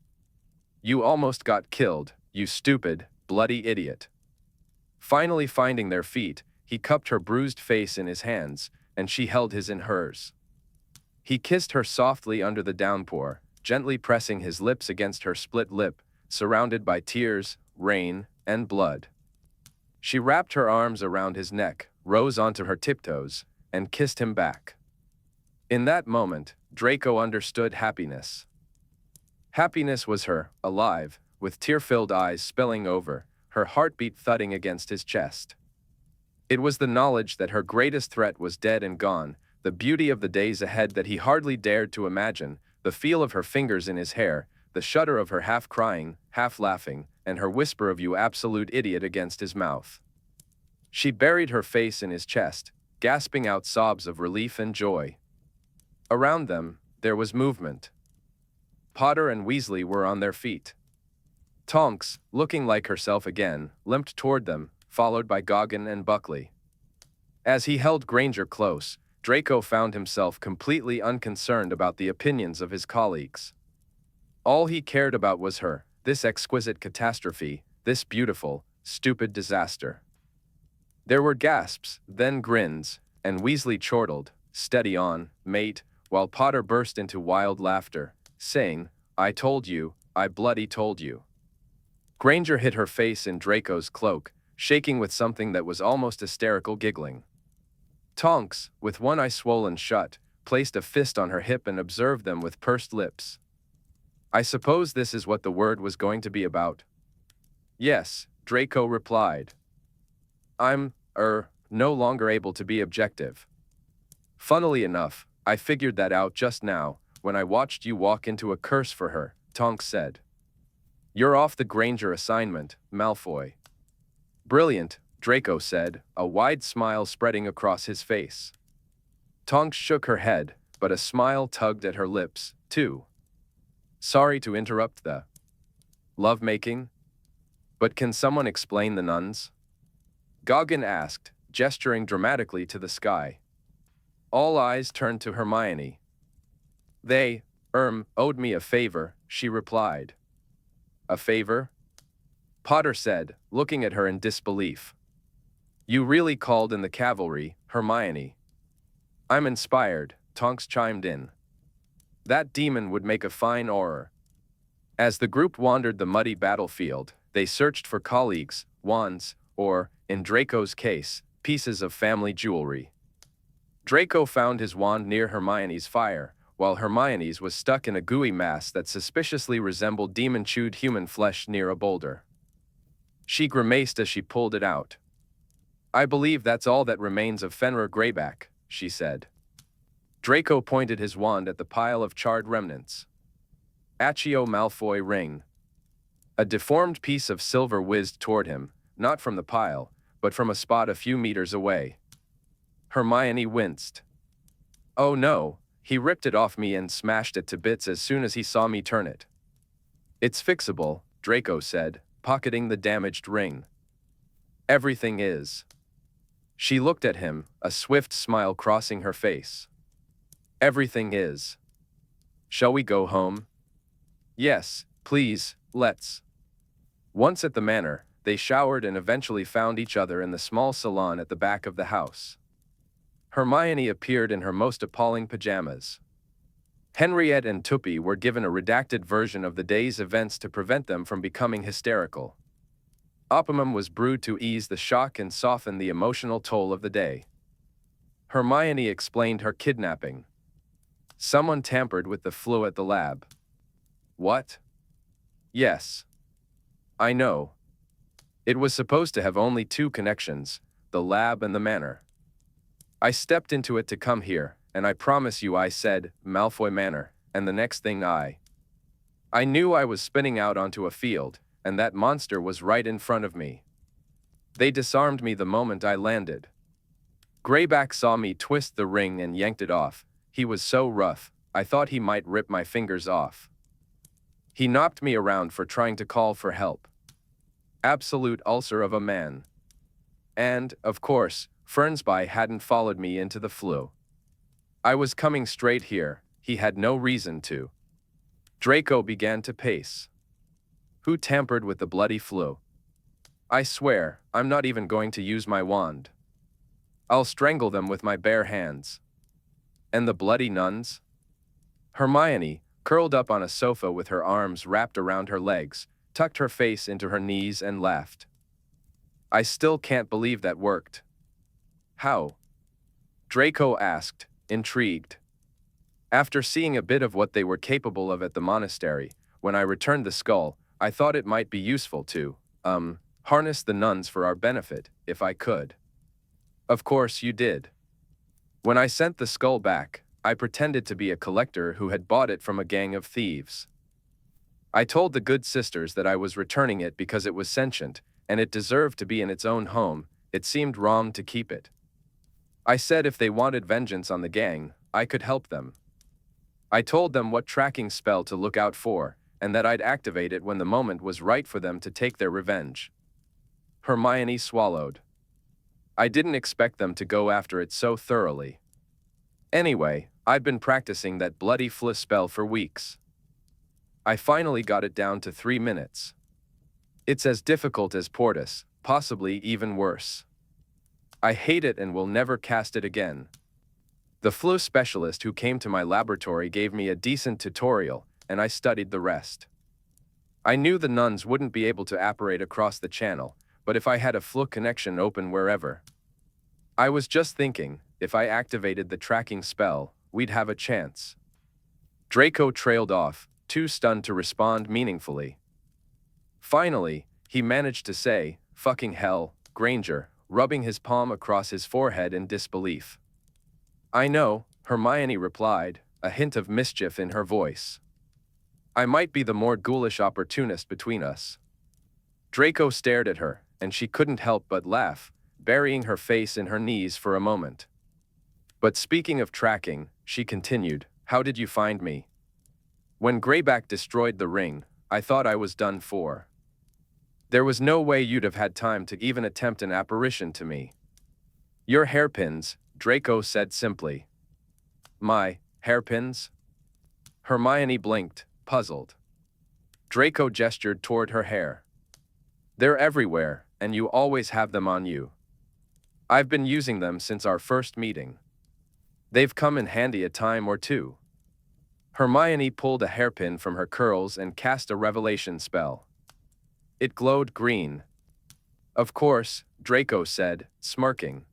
Speaker 1: You almost got killed, you stupid, bloody idiot. Finally finding their feet, he cupped her bruised face in his hands, and she held his in hers. He kissed her softly under the downpour, gently pressing his lips against her split lip, surrounded by tears, rain, and blood. She wrapped her arms around his neck, rose onto her tiptoes, and kissed him back. In that moment, Draco understood happiness. Happiness was her, alive, with tear-filled eyes spilling over, her heartbeat thudding against his chest. It was the knowledge that her greatest threat was dead and gone, the beauty of the days ahead that he hardly dared to imagine, the feel of her fingers in his hair, the shudder of her half-crying, half-laughing, and her whisper of "you absolute idiot" against his mouth. She buried her face in his chest, gasping out sobs of relief and joy. Around them, there was movement. Potter and Weasley were on their feet. Tonks, looking like herself again, limped toward them, followed by Goggin and Buckley. As he held Granger close, Draco found himself completely unconcerned about the opinions of his colleagues. All he cared about was her, this exquisite catastrophe, this beautiful, stupid disaster. There were gasps, then grins, and Weasley chortled, "Steady on, mate," while Potter burst into wild laughter, saying, "I told you, I bloody told you." Granger hid her face in Draco's cloak, shaking with something that was almost hysterical giggling. Tonks, with one eye swollen shut, placed a fist on her hip and observed them with pursed lips. "I suppose this is what the word was going to be about." "Yes," Draco replied. "I'm, no longer able to be objective. Funnily enough, I figured that out just now, when I watched you walk into a curse for her," Tonks said. "You're off the Granger assignment, Malfoy." "Brilliant," Draco said, a wide smile spreading across his face. Tonks shook her head, but a smile tugged at her lips, too. "Sorry to interrupt the lovemaking, but can someone explain the nuns?" Goggin asked, gesturing dramatically to the sky. All eyes turned to Hermione. "They, owed me a favor," she replied. A favor? Potter said, looking at her in disbelief. You really called in the cavalry, Hermione. I'm inspired, Tonks chimed in. That demon would make a fine Auror. As the group wandered the muddy battlefield, they searched for colleagues, wands, or, in Draco's case, pieces of family jewelry. Draco found his wand near Hermione's fire, while Hermione's was stuck in a gooey mass that suspiciously resembled demon-chewed human flesh near a boulder. She grimaced as she pulled it out. I believe that's all that remains of Fenrir Greyback, she said. Draco pointed his wand at the pile of charred remnants. Accio Malfoy ring. A deformed piece of silver whizzed toward him, not from the pile, but from a spot a few meters away. Hermione winced. Oh no, he ripped it off me and smashed it to bits as soon as he saw me turn it. It's fixable, Draco said, pocketing the damaged ring. Everything is. She looked at him, a swift smile crossing her face. Everything is. Shall we go home? Yes, please, let's. Once at the manor, they showered and eventually found each other in the small salon at the back of the house. Hermione appeared in her most appalling pajamas. Henriette and Tuppy were given a redacted version of the day's events to prevent them from becoming hysterical. Opimum was brewed to ease the shock and soften the emotional toll of the day. Hermione explained her kidnapping. Someone tampered with the flu at the lab. What? Yes. I know. It was supposed to have only two connections, the lab and the manor. I stepped into it to come here, and I promise you I said, Malfoy Manor, and the next thing I knew I was spinning out onto a field, and that monster was right in front of me. They disarmed me the moment I landed. Greyback saw me twist the ring and yanked it off. He was so rough, I thought he might rip my fingers off. He knocked me around for trying to call for help. Absolute ulcer of a man. And, of course, Fernsby hadn't followed me into the flu. I was coming straight here, he had no reason to. Draco began to pace. Who tampered with the bloody flu? I swear, I'm not even going to use my wand. I'll strangle them with my bare hands. And the bloody nuns? Hermione, curled up on a sofa with her arms wrapped around her legs, tucked her face into her knees and laughed. I still can't believe that worked. How? Draco asked, intrigued. After seeing a bit of what they were capable of at the monastery, when I returned the skull, I thought it might be useful to, harness the nuns for our benefit, if I could. Of course you did. When I sent the skull back, I pretended to be a collector who had bought it from a gang of thieves. I told the good sisters that I was returning it because it was sentient, and it deserved to be in its own home. It seemed wrong to keep it. I said if they wanted vengeance on the gang, I could help them. I told them what tracking spell to look out for, and that I'd activate it when the moment was right for them to take their revenge. Hermione swallowed. I didn't expect them to go after it so thoroughly. Anyway, I'd been practicing that bloody flu spell for weeks. I finally got it down to 3 minutes. It's as difficult as Portus, possibly even worse. I hate it and will never cast it again. The flu specialist who came to my laboratory gave me a decent tutorial, and I studied the rest. I knew the nuns wouldn't be able to apparate across the channel, but if I had a flu connection open wherever. I was just thinking, if I activated the tracking spell, we'd have a chance. Draco trailed off, too stunned to respond meaningfully. Finally, he managed to say, fucking hell, Granger, rubbing his palm across his forehead in disbelief. I know, Hermione replied, a hint of mischief in her voice. I might be the more ghoulish opportunist between us. Draco stared at her, and she couldn't help but laugh, burying her face in her knees for a moment. But speaking of tracking, she continued, how did you find me? When Greyback destroyed the ring, I thought I was done for. There was no way you'd have had time to even attempt an apparition to me. Your hairpins, Draco said simply. My hairpins? Hermione blinked, puzzled. Draco gestured toward her hair. They're everywhere, and you always have them on you. I've been using them since our first meeting. They've come in handy a time or two. Hermione pulled a hairpin from her curls and cast a revelation spell. It glowed green. Of course, Draco said, smirking.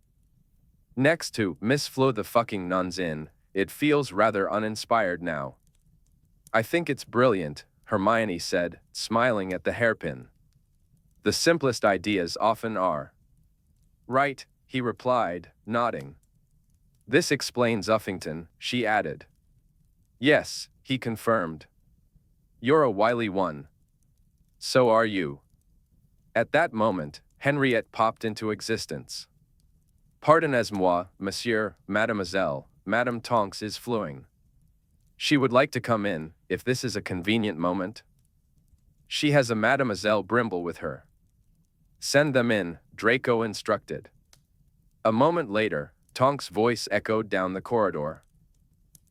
Speaker 1: Next to Miss Flo the fucking nuns in, it feels rather uninspired now. I think it's brilliant, Hermione said, smiling at the hairpin. The simplest ideas often are. Right, he replied, nodding. This explains Uffington, she added. Yes, he confirmed. You're a wily one. So are you. At that moment, Henriette popped into existence. Pardonnez-moi, monsieur, mademoiselle, Madame Tonks is fluing. She would like to come in, if this is a convenient moment. She has a Mademoiselle Brimble with her. Send them in, Draco instructed. A moment later, Tonks' voice echoed down the corridor.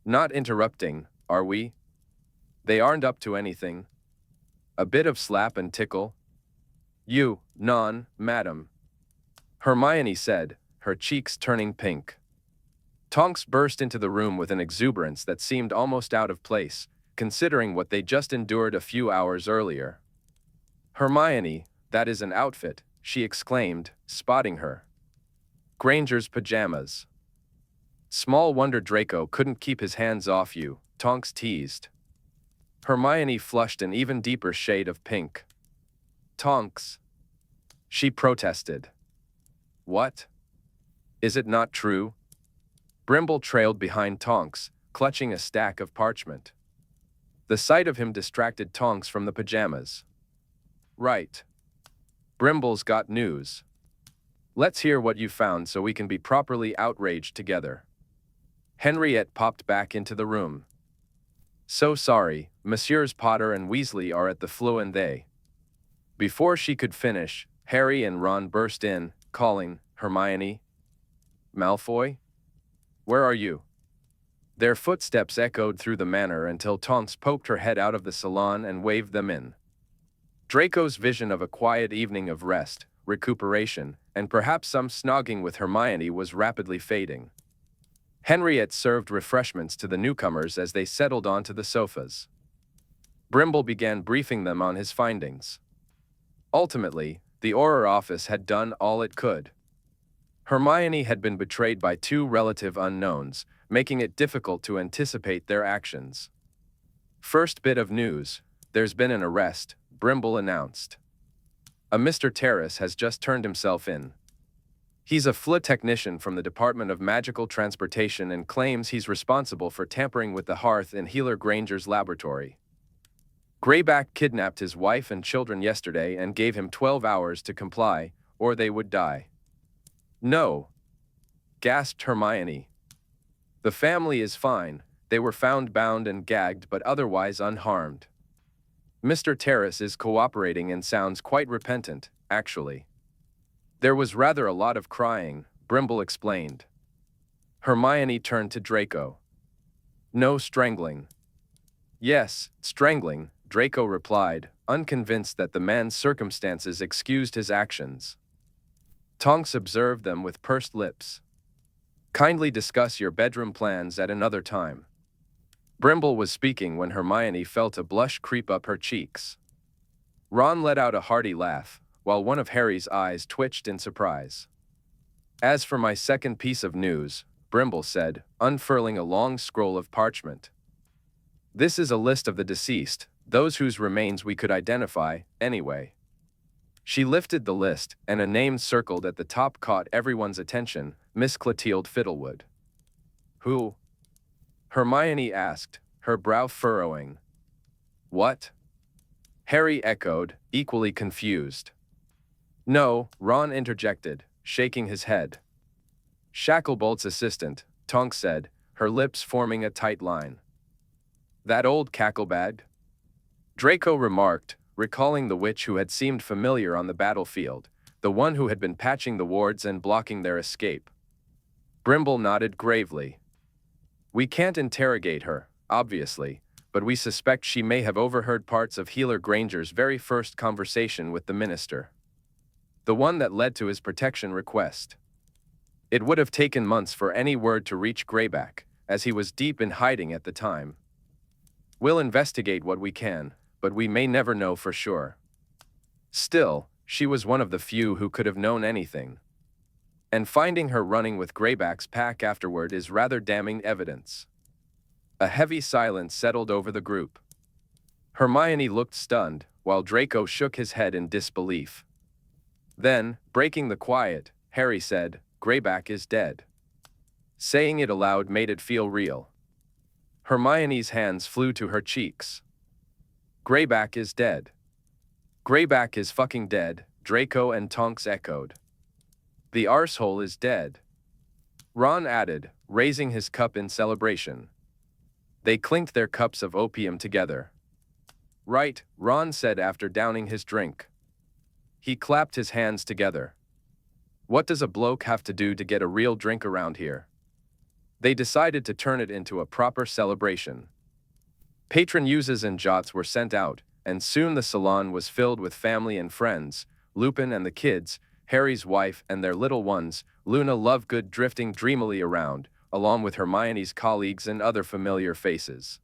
Speaker 1: Not interrupting, are we? They aren't up to anything. A bit of slap and tickle. You, non, madam. Hermione said, her cheeks turning pink. Tonks burst into the room with an exuberance that seemed almost out of place, considering what they just endured a few hours earlier. Hermione, that is an outfit, she exclaimed, spotting her. Granger's pajamas. Small wonder Draco couldn't keep his hands off you, Tonks teased. Hermione flushed an even deeper shade of pink. Tonks. She protested. What? Is it not true? Brimble trailed behind Tonks, clutching a stack of parchment. The sight of him distracted Tonks from the pajamas. Right. Brimble's got news. Let's hear what you found so we can be properly outraged together. Henriette popped back into the room. So sorry, Messieurs Potter and Weasley are at the flu and they. Before she could finish, Harry and Ron burst in, calling, Hermione? Malfoy? Where are you? Their footsteps echoed through the manor until Tonks poked her head out of the salon and waved them in. Draco's vision of a quiet evening of rest, recuperation, and perhaps some snogging with Hermione was rapidly fading. Henriette served refreshments to the newcomers as they settled onto the sofas. Brimble began briefing them on his findings. Ultimately, the Auror office had done all it could. Hermione had been betrayed by two relative unknowns, making it difficult to anticipate their actions. First bit of news, there's been an arrest, Brimble announced. A Mr. Terrace has just turned himself in. He's a FLA technician from the Department of Magical Transportation and claims he's responsible for tampering with the hearth in Healer Granger's laboratory. Greyback kidnapped his wife and children yesterday and gave him 12 hours to comply, or they would die. No, gasped Hermione. The family is fine, they were found bound and gagged but otherwise unharmed. Mr. Terrace is cooperating and sounds quite repentant, actually. There was rather a lot of crying, Brimble explained. Hermione turned to Draco. No strangling. Yes, strangling, Draco replied, unconvinced that the man's circumstances excused his actions. Tonks observed them with pursed lips. Kindly discuss your bedroom plans at another time. Brimble was speaking when Hermione felt a blush creep up her cheeks. Ron let out a hearty laugh, while one of Harry's eyes twitched in surprise. As for my second piece of news, Brimble said, unfurling a long scroll of parchment. This is a list of the deceased, those whose remains we could identify, anyway. She lifted the list, and a name circled at the top caught everyone's attention, Miss Clotilde Fiddlewood. Who? Hermione asked, her brow furrowing. What? Harry echoed, equally confused. No, Ron interjected, shaking his head. Shacklebolt's assistant, Tonks said, her lips forming a tight line. That old cacklebag? Draco remarked, recalling the witch who had seemed familiar on the battlefield, the one who had been patching the wards and blocking their escape. Brimble nodded gravely. We can't interrogate her, obviously, but we suspect she may have overheard parts of Healer Granger's very first conversation with the minister. The one that led to his protection request. It would have taken months for any word to reach Greyback, as he was deep in hiding at the time. We'll investigate what we can, but we may never know for sure. Still, she was one of the few who could have known anything. And finding her running with Greyback's pack afterward is rather damning evidence. A heavy silence settled over the group. Hermione looked stunned, while Draco shook his head in disbelief. Then, breaking the quiet, Harry said, "Greyback is dead." Saying it aloud made it feel real. Hermione's hands flew to her cheeks. "Greyback is dead. Greyback is fucking dead," Draco and Tonks echoed. "The arsehole is dead," Ron added, raising his cup in celebration. They clinked their cups of opium together. "Right," Ron said after downing his drink. He clapped his hands together. "What does a bloke have to do to get a real drink around here?" They decided to turn it into a proper celebration. Patron uses and jots were sent out, and soon the salon was filled with family and friends, Lupin and the kids, Harry's wife and their little ones, Luna Lovegood drifting dreamily around, along with Hermione's colleagues and other familiar faces.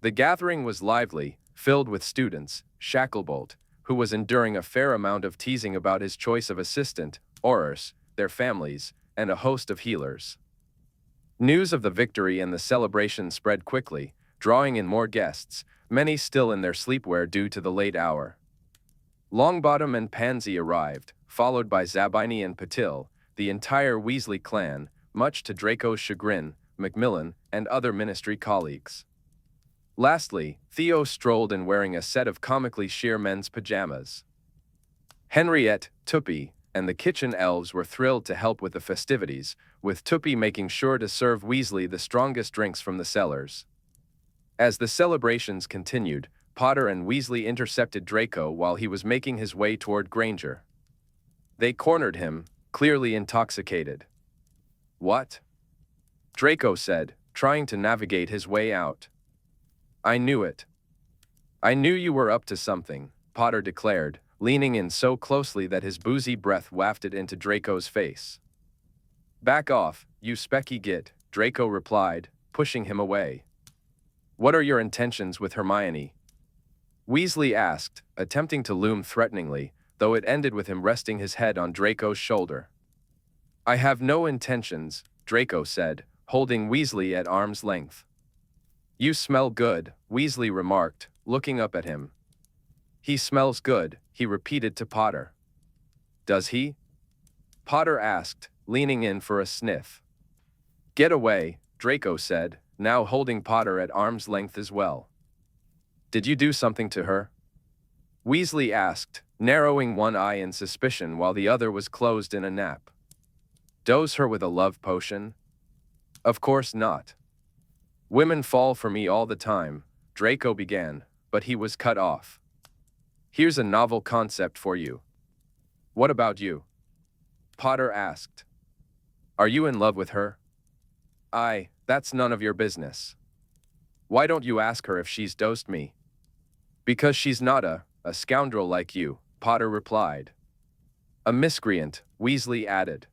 Speaker 1: The gathering was lively, filled with students, Shacklebolt, who was enduring a fair amount of teasing about his choice of assistant, Aurors, their families, and a host of healers. News of the victory and the celebration spread quickly, drawing in more guests, many still in their sleepwear due to the late hour. Longbottom and Pansy arrived, followed by Zabini and Patil, the entire Weasley clan, much to Draco's chagrin, Macmillan, and other ministry colleagues. Lastly, Theo strolled in wearing a set of comically sheer men's pajamas. Henriette, Tuppy, and the kitchen elves were thrilled to help with the festivities, with Tuppy making sure to serve Weasley the strongest drinks from the cellars. As the celebrations continued, Potter and Weasley intercepted Draco while he was making his way toward Granger. They cornered him, clearly intoxicated. "What?" Draco said, trying to navigate his way out. "I knew it. I knew you were up to something," Potter declared, leaning in so closely that his boozy breath wafted into Draco's face. "Back off, you specky git," Draco replied, pushing him away. "What are your intentions with Hermione?" Weasley asked, attempting to loom threateningly, though it ended with him resting his head on Draco's shoulder. "I have no intentions," Draco said, holding Weasley at arm's length. "You smell good," Weasley remarked, looking up at him. "He smells good," he repeated to Potter. "Does he?" Potter asked, leaning in for a sniff. "Get away," Draco said, now holding Potter at arm's length as well. "Did you do something to her?" Weasley asked, narrowing one eye in suspicion while the other was closed in a nap. "Dose her with a love potion?" "Of course not. Women fall for me all the time," Draco began, but he was cut off. "Here's a novel concept for you." "What about you?" Potter asked. "Are you in love with her?" That's none of your business." "Why don't you ask her if she's dosed me?" "Because she's not a scoundrel like you," Potter replied. "A miscreant," Weasley added.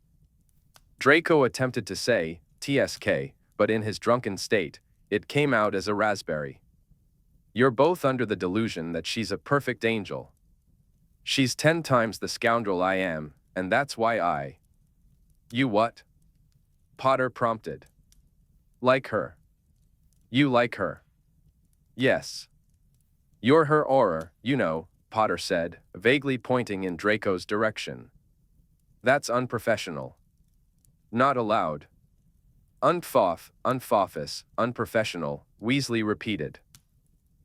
Speaker 1: Draco attempted to say, "TSK," but in his drunken state, it came out as a raspberry. "You're both under the delusion that she's a perfect angel. She's 10 times the scoundrel I am, and that's why I—" "You what?" Potter prompted. "Like her." "You like her?" "Yes." "You're her auror, you know," Potter said, vaguely pointing in Draco's direction. "That's unprofessional." "Not allowed." Unfofus, unprofessional," Weasley repeated.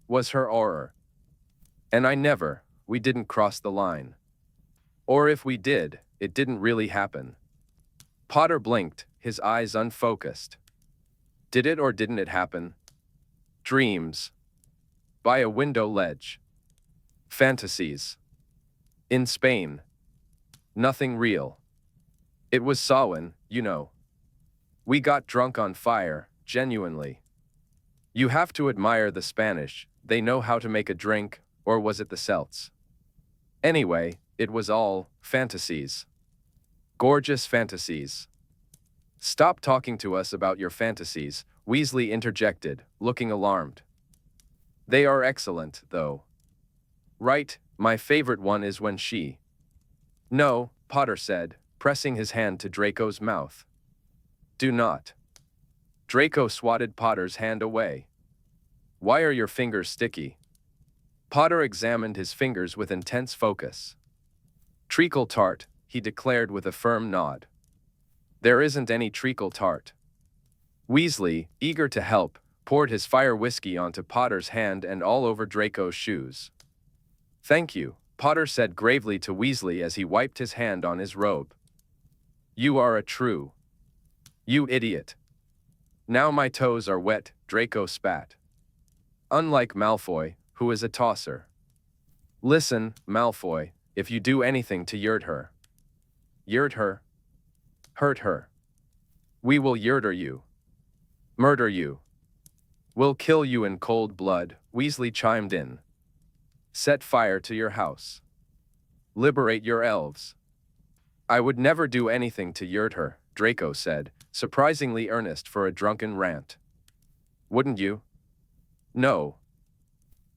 Speaker 1: "Was her auror. And we didn't cross the line. Or if we did, it didn't really happen." Potter blinked, his eyes unfocused. "Did it or didn't it happen?" "Dreams. By a window ledge. Fantasies. In Spain. Nothing real. It was Samhain, you know. We got drunk on fire, genuinely." You have to admire the Spanish. They know how to make a drink, or was it the Celts? Anyway, it was all fantasies. Gorgeous fantasies. Stop talking to us about your fantasies, Weasley interjected, looking alarmed. They are excellent, though. Right, my favorite one is when she. No, Potter said, pressing his hand to Draco's mouth. Do not. Draco swatted Potter's hand away. Why are your fingers sticky? Potter examined his fingers with intense focus. Treacle tart, he declared with a firm nod. There isn't any treacle tart. Weasley, eager to help, poured his fire whiskey onto Potter's hand and all over Draco's shoes. Thank you, Potter said gravely to Weasley as he wiped his hand on his robe. You are a true. You idiot. Now my toes are wet, Draco spat. Unlike Malfoy, who is a tosser. Listen, Malfoy, if you do anything to yurt her. Yurt her? Hurt her. We will yurter you. Murder you. We'll kill you in cold blood, Weasley chimed in. Set fire to your house. Liberate your elves. I would never do anything to yurt her, Draco said, surprisingly earnest for a drunken rant. Wouldn't you? No.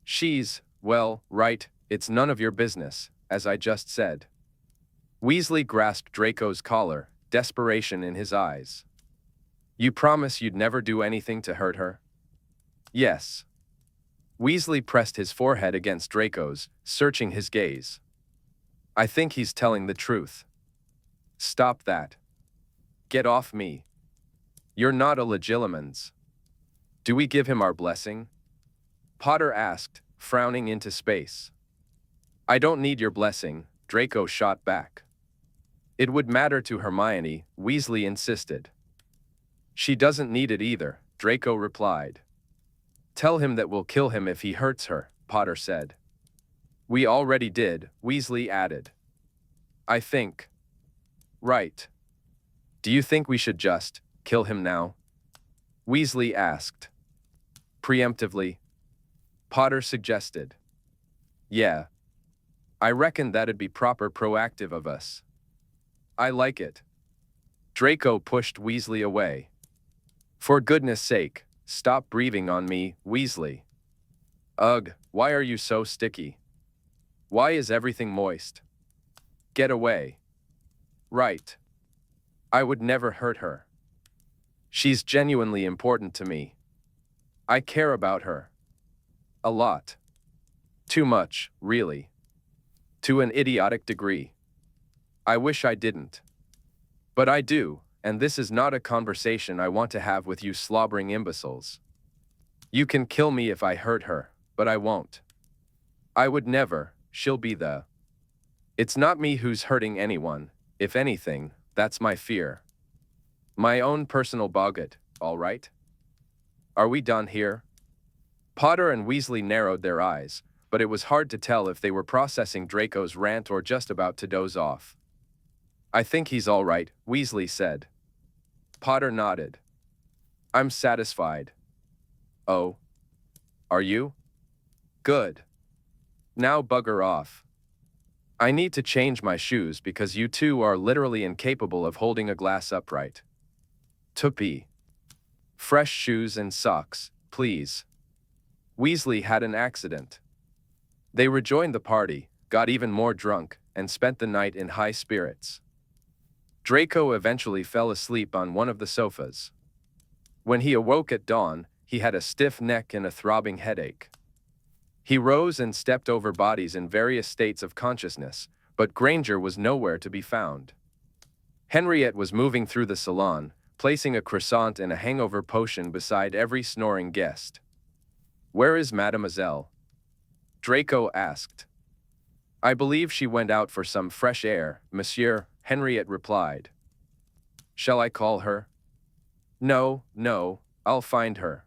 Speaker 1: She's, well, right, it's none of your business, as I just said. Weasley grasped Draco's collar, desperation in his eyes. You promise you'd never do anything to hurt her? Yes. Weasley pressed his forehead against Draco's, searching his gaze. I think he's telling the truth. Stop that. Get off me. You're not a legilimens. Do we give him our blessing? Potter asked, frowning into space. I don't need your blessing, Draco shot back. It would matter to Hermione, Weasley insisted. She doesn't need it either, Draco replied. Tell him that we'll kill him if he hurts her, Potter said. We already did, Weasley added. I think. Right. Do you think we should just kill him now? Weasley asked. Preemptively. Potter suggested. Yeah. I reckon that'd be proper proactive of us. I like it. Draco pushed Weasley away. For goodness sake, stop breathing on me, Weasley. Ugh, why are you so sticky? Why is everything moist? Get away. Right. I would never hurt her. She's genuinely important to me. I care about her. A lot. Too much, really. To an idiotic degree. I wish I didn't. But I do, and this is not a conversation I want to have with you slobbering imbeciles. You can kill me if I hurt her, but I won't. I would never, she'll be the... It's not me who's hurting anyone, if anything, that's my fear. My own personal boggart, all right? Are we done here? Potter and Weasley narrowed their eyes, but it was hard to tell if they were processing Draco's rant or just about to doze off. I think he's all right, Weasley said. Potter nodded. I'm satisfied. Oh. Are you? Good. Now bugger off. I need to change my shoes because you two are literally incapable of holding a glass upright. Tuppy. Fresh shoes and socks, please. Weasley had an accident. They rejoined the party, got even more drunk, and spent the night in high spirits. Draco eventually fell asleep on one of the sofas. When he awoke at dawn, he had a stiff neck and a throbbing headache. He rose and stepped over bodies in various states of consciousness, but Granger was nowhere to be found. Henriette was moving through the salon, placing a croissant and a hangover potion beside every snoring guest. Where is Mademoiselle? Draco asked. I believe she went out for some fresh air, monsieur, Henriette replied. Shall I call her? No, I'll find her.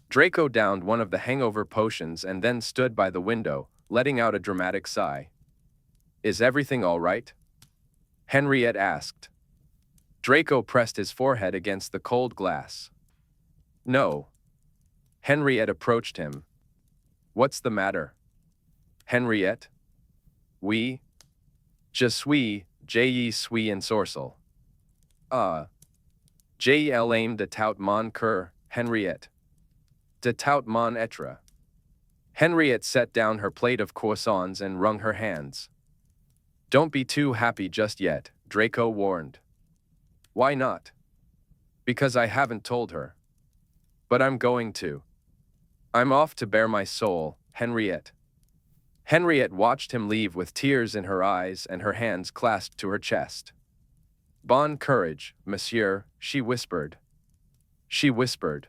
Speaker 1: Draco downed one of the hangover potions and then stood by the window, letting out a dramatic sigh. Is everything all right? Henriette asked. Draco pressed his forehead against the cold glass. No. Henriette approached him. What's the matter? Henriette? Oui? Je suis, je suis ensorcel. J.L. aime de tout mon cœur, Henriette. De tout mon être. Henriette set down her plate of croissants and wrung her hands. Don't be too happy just yet, Draco warned. Why not? Because I haven't told her. But I'm going to. I'm off to bare my soul, Henriette. Henriette watched him leave with tears in her eyes and her hands clasped to her chest. Bon courage, monsieur, she whispered. She whispered.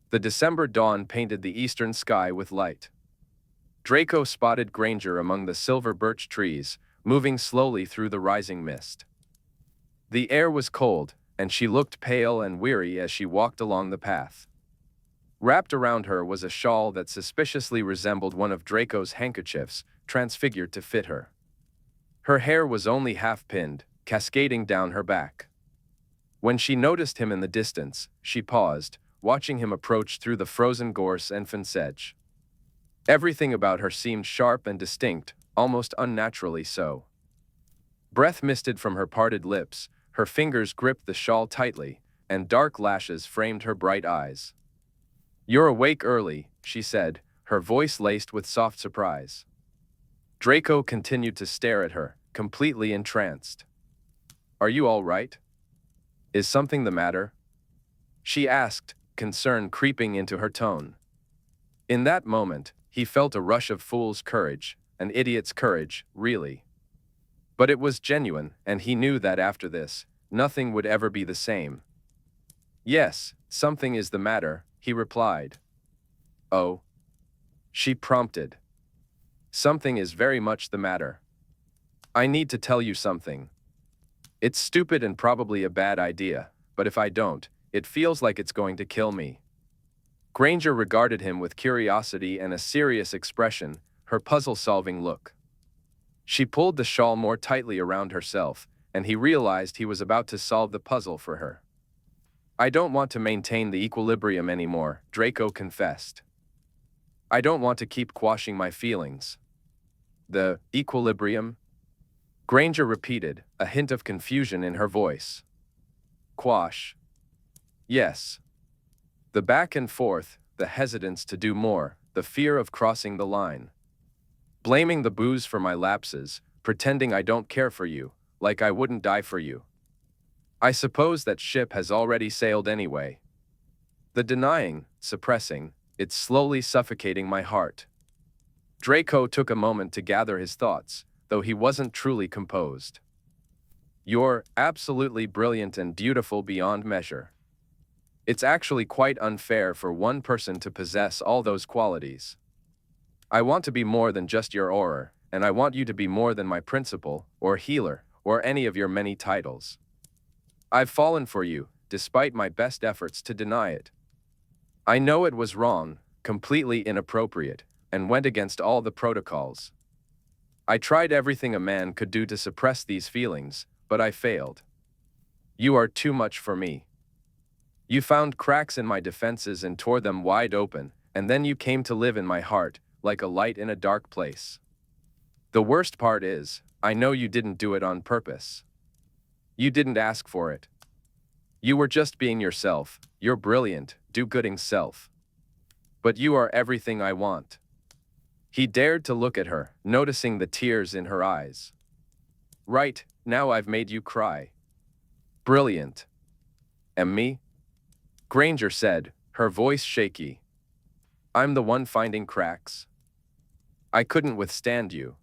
Speaker 1: The December dawn painted the eastern sky with light. Draco spotted Granger among the silver birch trees, moving slowly through the rising mist. The air was cold, and she looked pale and weary as she walked along the path. Wrapped around her was a shawl that suspiciously resembled one of Draco's handkerchiefs, transfigured to fit her. Her hair was only half-pinned, cascading down her back. When she noticed him in the distance, she paused, watching him approach through the frozen gorse and sedge. Everything about her seemed sharp and distinct, almost unnaturally so. Breath misted from her parted lips, her fingers gripped the shawl tightly, and dark lashes framed her bright eyes. You're awake early, she said, her voice laced with soft surprise. Draco continued to stare at her, completely entranced. Are you all right? Is something the matter? She asked, concern creeping into her tone. In that moment, he felt a rush of fool's courage, an idiot's courage, really. But it was genuine, and he knew that after this, nothing would ever be the same. Yes, something is the matter, he replied. Oh? She prompted. Something is very much the matter. I need to tell you something. It's stupid and probably a bad idea, but if I don't, it feels like it's going to kill me. Granger regarded him with curiosity and a serious expression, her puzzle-solving look. She pulled the shawl more tightly around herself, and he realized he was about to solve the puzzle for her. I don't want to maintain the equilibrium anymore, Draco confessed. I don't want to keep quashing my feelings. The equilibrium? Granger repeated, a hint of confusion in her voice. Quash. Yes. The back and forth, the hesitance to do more, the fear of crossing the line. Blaming the booze for my lapses, pretending I don't care for you, like I wouldn't die for you. I suppose that ship has already sailed anyway. The denying, suppressing, it's slowly suffocating my heart. Draco took a moment to gather his thoughts, though he wasn't truly composed. You're absolutely brilliant and beautiful beyond measure. It's actually quite unfair for one person to possess all those qualities. I want to be more than just your auror, and I want you to be more than my principal, or healer, or any of your many titles. I've fallen for you, despite my best efforts to deny it. I know it was wrong, completely inappropriate, and went against all the protocols. I tried everything a man could do to suppress these feelings, but I failed. You are too much for me. You found cracks in my defenses and tore them wide open, and then you came to live in my heart, like a light in a dark place. The worst part is, I know you didn't do it on purpose. You didn't ask for it. You were just being yourself, your brilliant, do-gooding self. But you are everything I want. He dared to look at her, noticing the tears in her eyes. Right, now I've made you cry. Brilliant. And me? Granger said, her voice shaky. I'm the one finding cracks. I couldn't withstand you.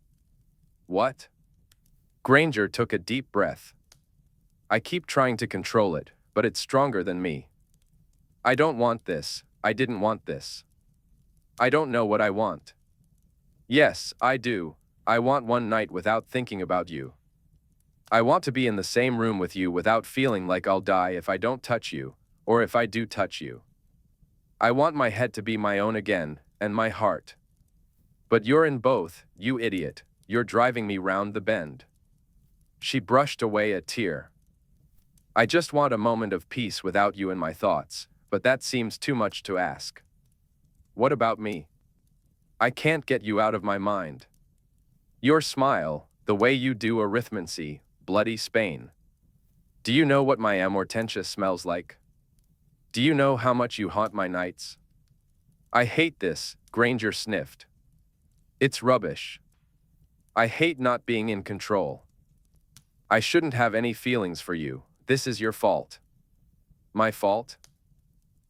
Speaker 1: What? Granger took a deep breath. I keep trying to control it, but it's stronger than me. I don't want this, I didn't want this. I don't know what I want. Yes, I do. I want one night without thinking about you. I want to be in the same room with you without feeling like I'll die if I don't touch you, or if I do touch you. I want my head to be my own again, and my heart. But you're in both, you idiot. You're driving me round the bend. She brushed away a tear. I just want a moment of peace without you in my thoughts, but that seems too much to ask. What about me? I can't get you out of my mind. Your smile, the way you do arithmancy, bloody Spain. Do you know what my amortentia smells like? Do you know how much you haunt my nights? I hate this, Granger sniffed. It's rubbish. I hate not being in control. I shouldn't have any feelings for you. This is your fault. My fault?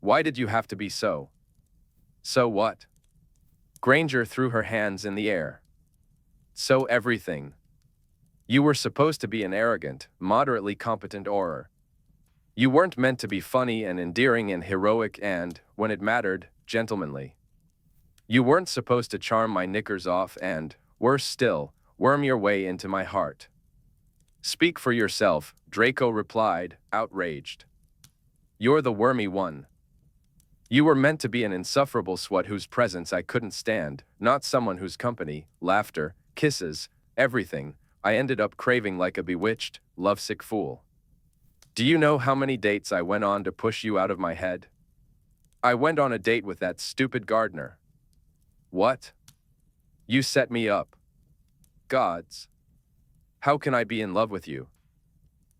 Speaker 1: Why did you have to be so? So what? Granger threw her hands in the air. So everything. You were supposed to be an arrogant, moderately competent orer. You weren't meant to be funny and endearing and heroic and, when it mattered, gentlemanly. You weren't supposed to charm my knickers off and, worse still, worm your way into my heart. Speak for yourself, Draco replied, outraged. You're the wormy one. You were meant to be an insufferable swot whose presence I couldn't stand, not someone whose company, laughter, kisses, everything, I ended up craving like a bewitched, lovesick fool. Do you know how many dates I went on to push you out of my head? I went on a date with that stupid gardener. What? You set me up. Gods. How can I be in love with you?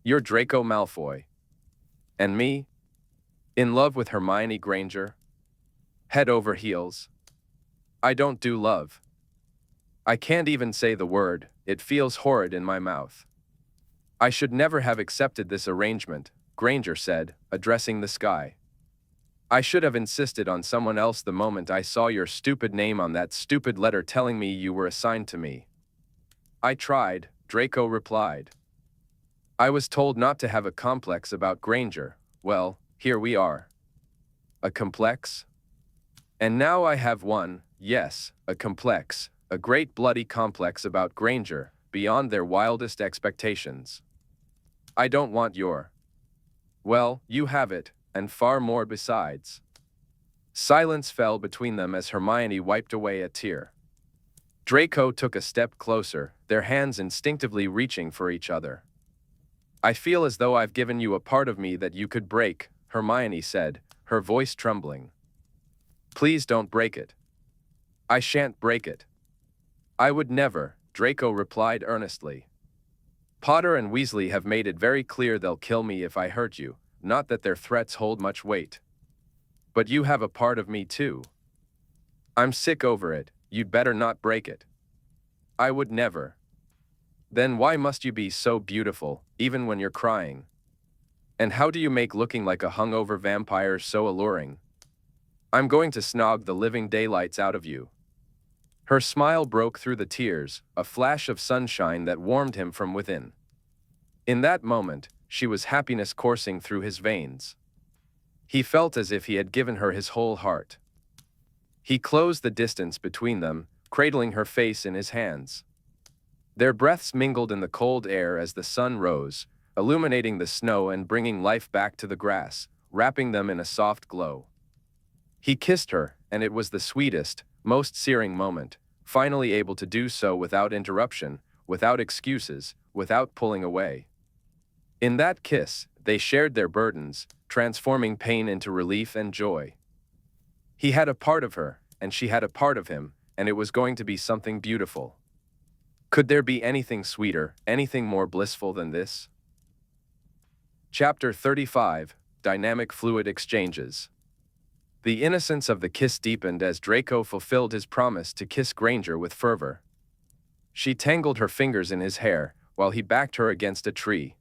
Speaker 1: You're Draco Malfoy. And me? In love with Hermione Granger? Head over heels. I don't do love. I can't even say the word, it feels horrid in my mouth. I should never have accepted this arrangement, Granger said, addressing the sky. I should have insisted on someone else the moment I saw your stupid name on that stupid letter telling me you were assigned to me. I tried, Draco replied. I was told not to have a complex about Granger. Well, here we are. A complex? And now I have one, yes, a complex, a great bloody complex about Granger, beyond their wildest expectations. I don't want your. Well, you have it, and far more besides. Silence fell between them as Hermione wiped away a tear. Draco took a step closer, their hands instinctively reaching for each other. I feel as though I've given you a part of me that you could break, Hermione said, her voice trembling. Please don't break it. I shan't break it. I would never, Draco replied earnestly. Potter and Weasley have made it very clear they'll kill me if I hurt you, not that their threats hold much weight. But you have a part of me too. I'm sick over it, you'd better not break it. I would never. Then why must you be so beautiful, even when you're crying? And how do you make looking like a hungover vampire so alluring? I'm going to snog the living daylights out of you. Her smile broke through the tears, a flash of sunshine that warmed him from within. In that moment, she was happiness coursing through his veins. He felt as if he had given her his whole heart. He closed the distance between them, cradling her face in his hands. Their breaths mingled in the cold air as the sun rose, illuminating the snow and bringing life back to the grass, wrapping them in a soft glow. He kissed her, and it was the sweetest, most searing moment, finally able to do so without interruption, without excuses, without pulling away. In that kiss, they shared their burdens, transforming pain into relief and joy. He had a part of her, and she had a part of him, and it was going to be something beautiful. Could there be anything sweeter, anything more blissful than this? Chapter 35, Dynamic Fluid Exchanges. The innocence of the kiss deepened as Draco fulfilled his promise to kiss Granger with fervor. She tangled her fingers in his hair, while he backed her against a tree.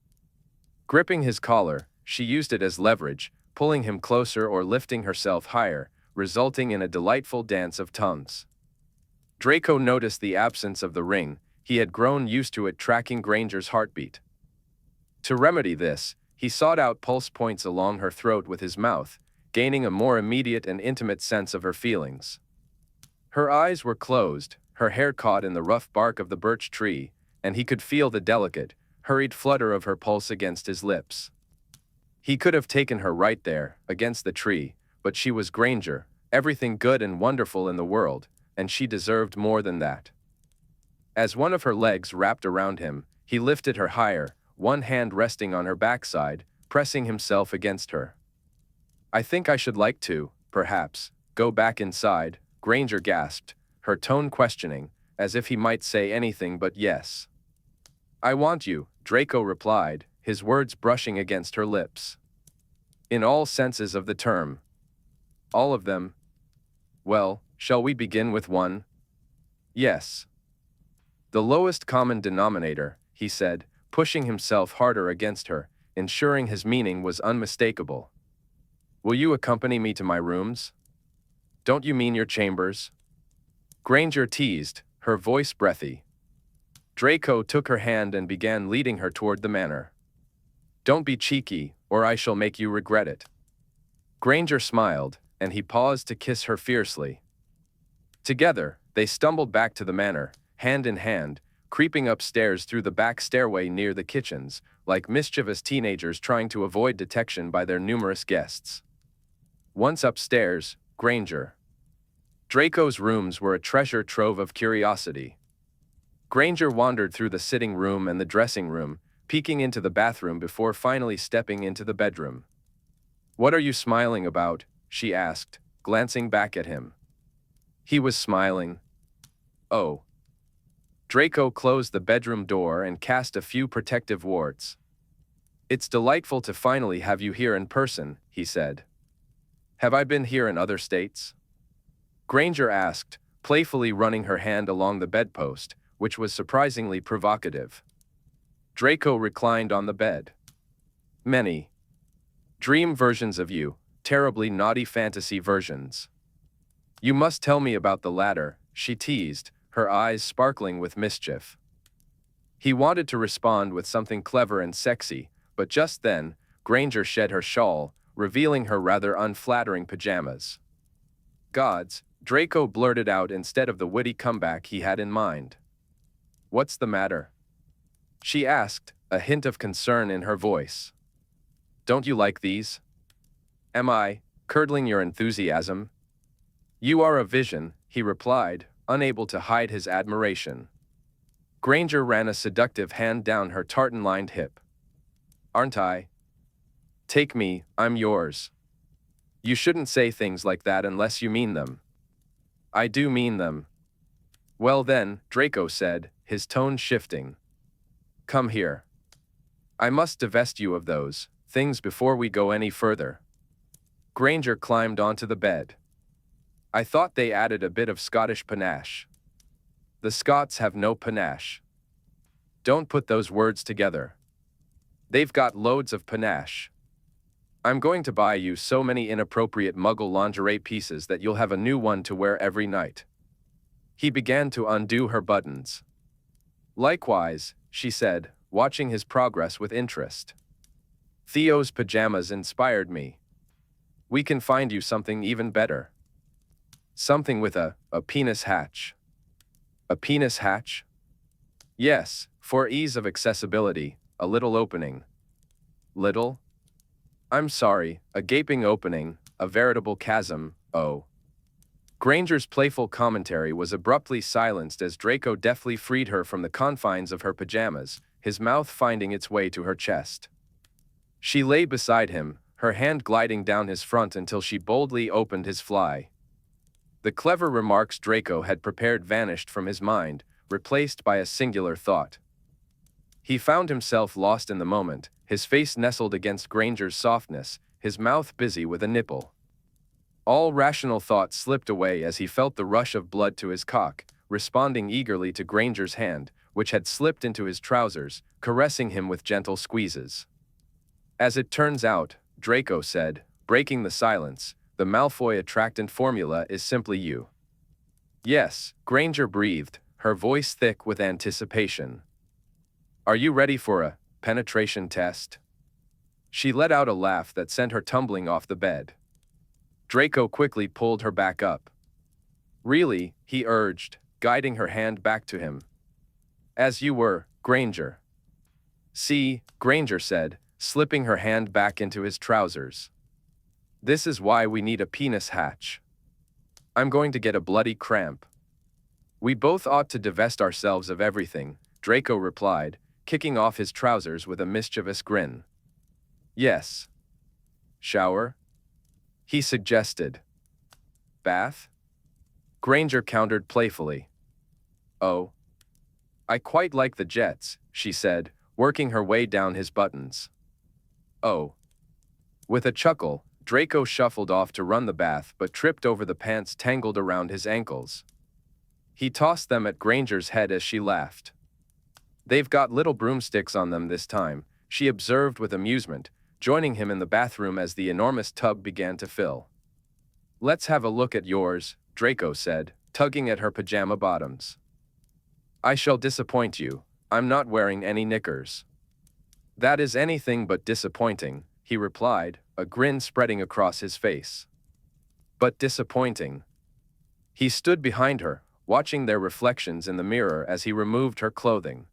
Speaker 1: Gripping his collar, she used it as leverage, pulling him closer or lifting herself higher, resulting in a delightful dance of tongues. Draco noticed the absence of the ring. He had grown used to it tracking Granger's heartbeat. To remedy this, he sought out pulse points along her throat with his mouth, gaining a more immediate and intimate sense of her feelings. Her eyes were closed, her hair caught in the rough bark of the birch tree, and he could feel the delicate, hurried flutter of her pulse against his lips. He could have taken her right there, against the tree, but she was Granger, everything good and wonderful in the world, and she deserved more than that. As one of her legs wrapped around him, he lifted her higher, one hand resting on her backside, pressing himself against her. I think I should like to, perhaps, Go back inside, Granger gasped, her tone questioning, as if he might say anything but yes. I want you, Draco replied, his words brushing against her lips. In all senses of the term. All of them? Well, shall we begin with one? Yes. The lowest common denominator, he said, pushing himself harder against her, ensuring his meaning was unmistakable. Will you accompany me to my rooms? Don't you mean your chambers? Granger teased, her voice breathy. Draco took her hand and began leading her toward the manor. Don't be cheeky, or I shall make you regret it. Granger smiled, and he paused to kiss her fiercely. Together, they stumbled back to the manor, hand in hand, creeping upstairs through the back stairway near the kitchens, like mischievous teenagers trying to avoid detection by their numerous guests. Once upstairs, Draco's rooms were a treasure trove of curiosity. Granger wandered through the sitting room and the dressing room, peeking into the bathroom before finally stepping into the bedroom. What are you smiling about? She asked, glancing back at him. He was smiling. Oh. Draco closed the bedroom door and cast a few protective wards. It's delightful to finally have you here in person, he said. Have I been here in other states? Granger asked, playfully running her hand along the bedpost, which was surprisingly provocative. Draco reclined on the bed. Many. Dream versions of you, terribly naughty fantasy versions. You must tell me about the latter, she teased, her eyes sparkling with mischief. He wanted to respond with something clever and sexy, but just then, Granger shed her shawl, revealing her rather unflattering pajamas. Gods, Draco blurted out instead of the witty comeback he had in mind. What's the matter? She asked, a hint of concern in her voice. Don't you like these? Am I curdling your enthusiasm? You are a vision, he replied, unable to hide his admiration. Granger ran a seductive hand down her tartan-lined hip. Aren't I? Take me, I'm yours. You shouldn't say things like that unless you mean them. I do mean them. Well then, Draco said, his tone shifting. Come here. I must divest you of those things before we go any further. Granger climbed onto the bed. I thought they added a bit of Scottish panache. The Scots have no panache. Don't put those words together. They've got loads of panache. I'm going to buy you so many inappropriate Muggle lingerie pieces that you'll have a new one to wear every night. He began to undo her buttons. Likewise, she said, watching his progress with interest. Theo's pajamas inspired me. We can find you something even better. Something with a penis hatch. A penis hatch? Yes, for ease of accessibility, a little opening. Little? I'm sorry, a gaping opening, a veritable chasm, oh. Granger's playful commentary was abruptly silenced as Draco deftly freed her from the confines of her pajamas, his mouth finding its way to her chest. She lay beside him, her hand gliding down his front until she boldly opened his fly. The clever remarks Draco had prepared vanished from his mind, replaced by a singular thought. He found himself lost in the moment, his face nestled against Granger's softness, his mouth busy with a nipple. All rational thought slipped away as he felt the rush of blood to his cock, responding eagerly to Granger's hand, which had slipped into his trousers, caressing him with gentle squeezes. As it turns out, Draco said, breaking the silence, the Malfoy attractant formula is simply you. Yes, Granger breathed, her voice thick with anticipation. Are you ready for a penetration test? She let out a laugh that sent her tumbling off the bed. Draco quickly pulled her back up. Really, he urged, guiding her hand back to him. As you were, Granger. See, Granger said, slipping her hand back into his trousers. This is why we need a penis hatch. I'm going to get a bloody cramp. We both ought to divest ourselves of everything, Draco replied, kicking off his trousers with a mischievous grin. Yes. Shower? He suggested. Bath? Granger countered playfully. Oh. I quite like the jets, she said, working her way down his buttons. Oh. With a chuckle, Draco shuffled off to run the bath but tripped over the pants tangled around his ankles. He tossed them at Granger's head as she laughed. They've got little broomsticks on them this time, she observed with amusement, joining him in the bathroom as the enormous tub began to fill. Let's have a look at yours, Draco said, tugging at her pajama bottoms. I shall disappoint you, I'm not wearing any knickers. That is anything but disappointing, he replied, a grin spreading across his face. But disappointing. He stood behind her, watching their reflections in the mirror as he removed her clothing.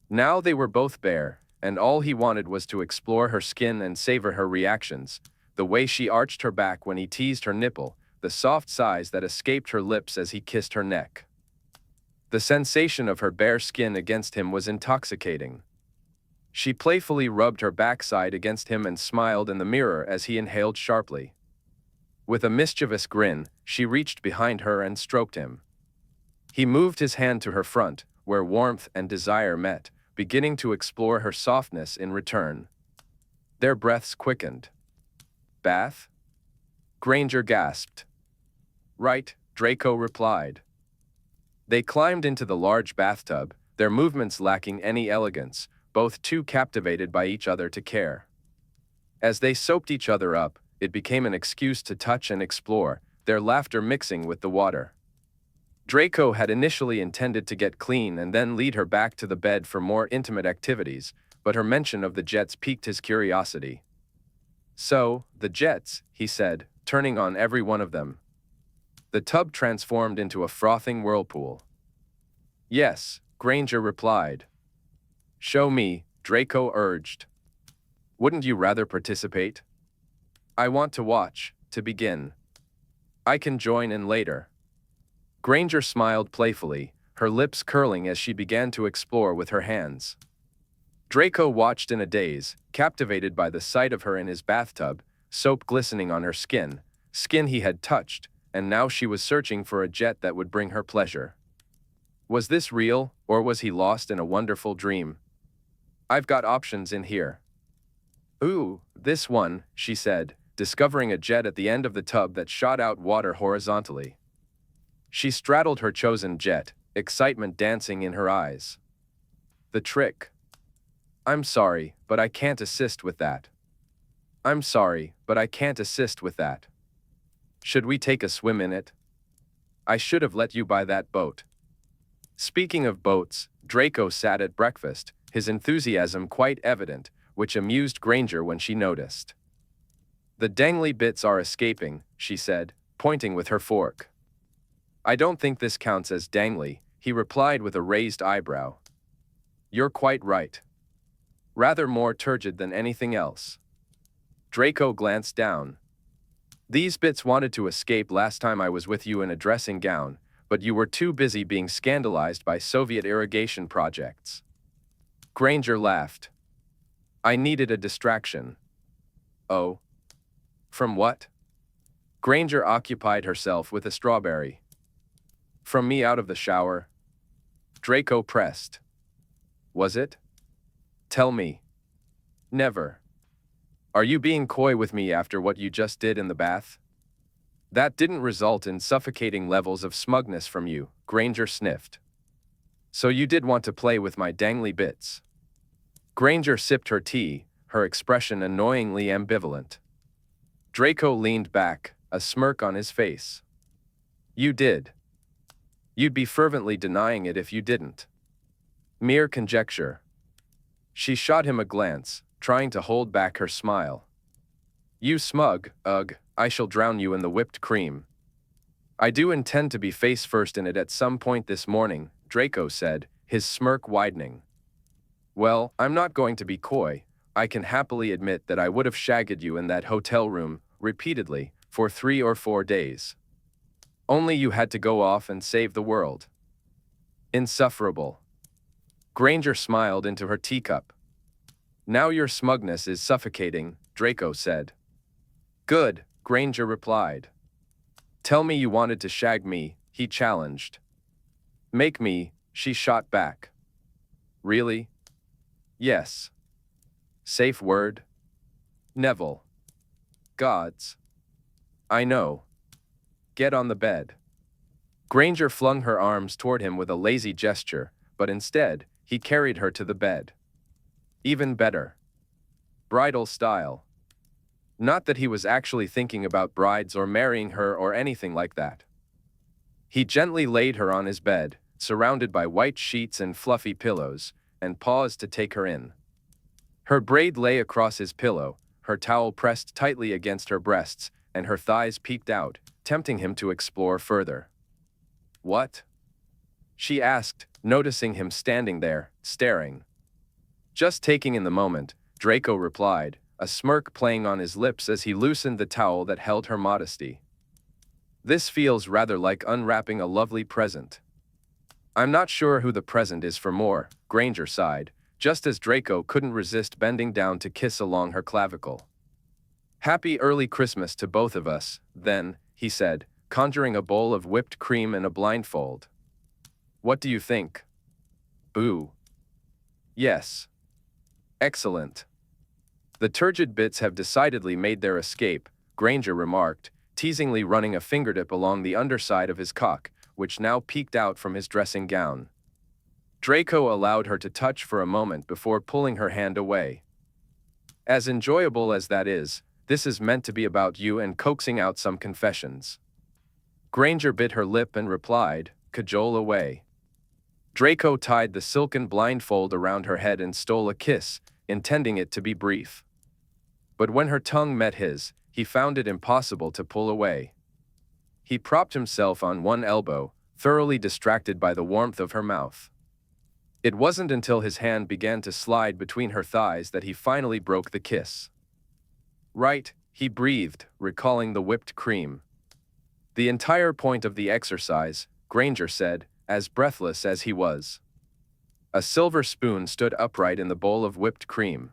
Speaker 1: Now they were both bare, and all he wanted was to explore her skin and savor her reactions, the way she arched her back when he teased her nipple, the soft sighs that escaped her lips as he kissed her neck. The sensation of her bare skin against him was intoxicating. She playfully rubbed her backside against him and smiled in the mirror as he inhaled sharply. With a mischievous grin, she reached behind her and stroked him. He moved his hand to her front, where warmth and desire met, beginning to explore her softness in return. Their breaths quickened. Bath? Granger gasped. Right, Draco replied. They climbed into the large bathtub, their movements lacking any elegance, both too captivated by each other to care. As they soaped each other up, it became an excuse to touch and explore, their laughter mixing with the water. Draco had initially intended to get clean and then lead her back to the bed for more intimate activities, but her mention of the jets piqued his curiosity. So, the jets, he said, turning on every one of them. The tub transformed into a frothing whirlpool. Yes, Granger replied. Show me, Draco urged. Wouldn't you rather participate? I want to watch, to begin. I can join in later. Granger smiled playfully, her lips curling as she began to explore with her hands. Draco watched in a daze, captivated by the sight of her in his bathtub, soap glistening on her skin he had touched, and now she was searching for a jet that would bring her pleasure. Was this real, or was he lost in a wonderful dream? I've got options in here. Ooh, this one, she said, discovering a jet at the end of the tub that shot out water horizontally. She straddled her chosen jet, excitement dancing in her eyes. The trick. I'm sorry, but I can't assist with that. I'm sorry, but I can't assist with that. Should we take a swim in it? I should have let you buy that boat. Speaking of boats, Draco sat at breakfast, his enthusiasm quite evident, which amused Granger when she noticed. The dangly bits are escaping, she said, pointing with her fork. I don't think this counts as dangly, he replied with a raised eyebrow. You're quite right. Rather more turgid than anything else. Draco glanced down. These bits wanted to escape last time I was with you in a dressing gown, but you were too busy being scandalized by Soviet irrigation projects. Granger laughed. I needed a distraction. Oh. From what? Granger occupied herself with a strawberry. From me out of the shower? Draco pressed. Was it? Tell me. Never. Are you being coy with me after what you just did in the bath? That didn't result in suffocating levels of smugness from you, Granger sniffed. So you did want to play with my dangly bits. Granger sipped her tea, her expression annoyingly ambivalent. Draco leaned back, a smirk on his face. You did. You'd be fervently denying it if you didn't. Mere conjecture. She shot him a glance, trying to hold back her smile. You smug, ugh, I shall drown you in the whipped cream. I do intend to be face first in it at some point this morning, Draco said, his smirk widening. Well, I'm not going to be coy. I can happily admit that I would have shagged you in that hotel room, repeatedly, for 3 or 4 days. Only you had to go off and save the world. Insufferable. Granger smiled into her teacup. Now your smugness is suffocating, Draco said. Good, Granger replied. Tell me you wanted to shag me, he challenged. Make me, she shot back. Really? Yes. Safe word? Neville. Gods. I know. Get on the bed. Granger flung her arms toward him with a lazy gesture, but instead, he carried her to the bed. Even better. Bridal style. Not that he was actually thinking about brides or marrying her or anything like that. He gently laid her on his bed, surrounded by white sheets and fluffy pillows, and paused to take her in. Her braid lay across his pillow, her towel pressed tightly against her breasts, and her thighs peeked out, tempting him to explore further. What? She asked, noticing him standing there, staring. Just taking in the moment, Draco replied, a smirk playing on his lips as he loosened the towel that held her modesty. This feels rather like unwrapping a lovely present. I'm not sure who the present is for more, Granger sighed, just as Draco couldn't resist bending down to kiss along her clavicle. Happy early Christmas to both of us, then, he said, conjuring a bowl of whipped cream and a blindfold. What do you think? Boo. Yes. Excellent. The turgid bits have decidedly made their escape, Granger remarked, teasingly running a fingertip along the underside of his cock, which now peeked out from his dressing gown. Draco allowed her to touch for a moment before pulling her hand away. As enjoyable as that is, this is meant to be about you and coaxing out some confessions. Granger bit her lip and replied, cajole away. Draco tied the silken blindfold around her head and stole a kiss, intending it to be brief. But when her tongue met his, he found it impossible to pull away. He propped himself on one elbow, thoroughly distracted by the warmth of her mouth. It wasn't until his hand began to slide between her thighs that he finally broke the kiss. Right, he breathed, recalling the whipped cream. The entire point of the exercise, Granger said, as breathless as he was. A silver spoon stood upright in the bowl of whipped cream.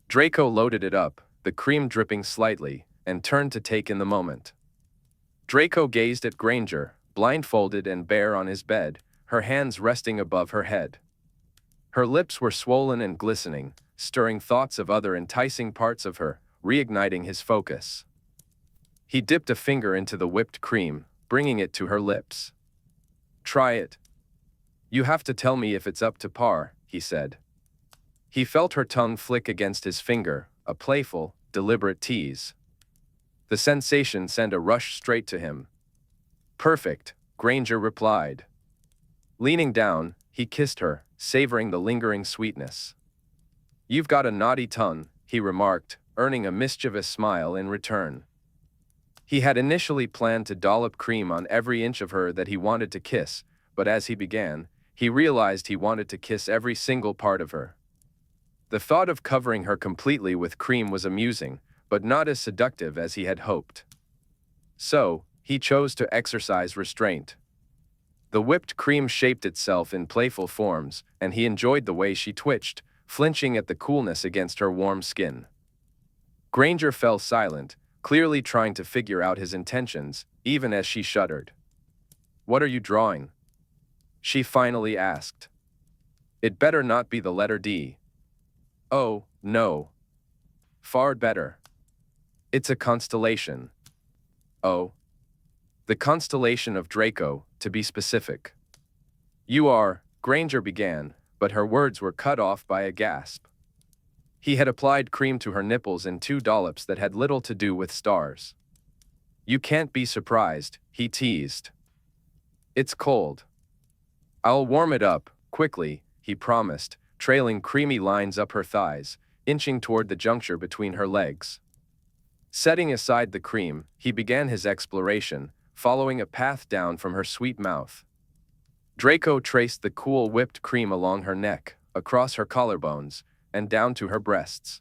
Speaker 1: Draco loaded it up, the cream dripping slightly, and turned to take in the moment. Draco gazed at Granger, blindfolded and bare on his bed, her hands resting above her head. Her lips were swollen and glistening, stirring thoughts of other enticing parts of her, reigniting his focus. He dipped a finger into the whipped cream, bringing it to her lips. Try it. You have to tell me if it's up to par, he said. He felt her tongue flick against his finger, a playful, deliberate tease. The sensation sent a rush straight to him. Perfect, Granger replied. Leaning down, he kissed her, savoring the lingering sweetness. You've got a naughty tongue, he remarked, earning a mischievous smile in return. He had initially planned to dollop cream on every inch of her that he wanted to kiss, but as he began, he realized he wanted to kiss every single part of her. The thought of covering her completely with cream was amusing, but not as seductive as he had hoped. So, he chose to exercise restraint. The whipped cream shaped itself in playful forms, and he enjoyed the way she twitched, flinching at the coolness against her warm skin. Granger fell silent, clearly trying to figure out his intentions, even as she shuddered. What are you drawing? She finally asked. It better not be the letter D. Oh, no. Far better. It's a constellation. Oh. The constellation of Draco, to be specific. You are, Granger began, but her words were cut off by a gasp. He had applied cream to her nipples in 2 dollops that had little to do with stars. You can't be surprised, he teased. It's cold. I'll warm it up, quickly, he promised, trailing creamy lines up her thighs, inching toward the juncture between her legs. Setting aside the cream, he began his exploration, following a path down from her sweet mouth. Draco traced the cool whipped cream along her neck, across her collarbones, and down to her breasts.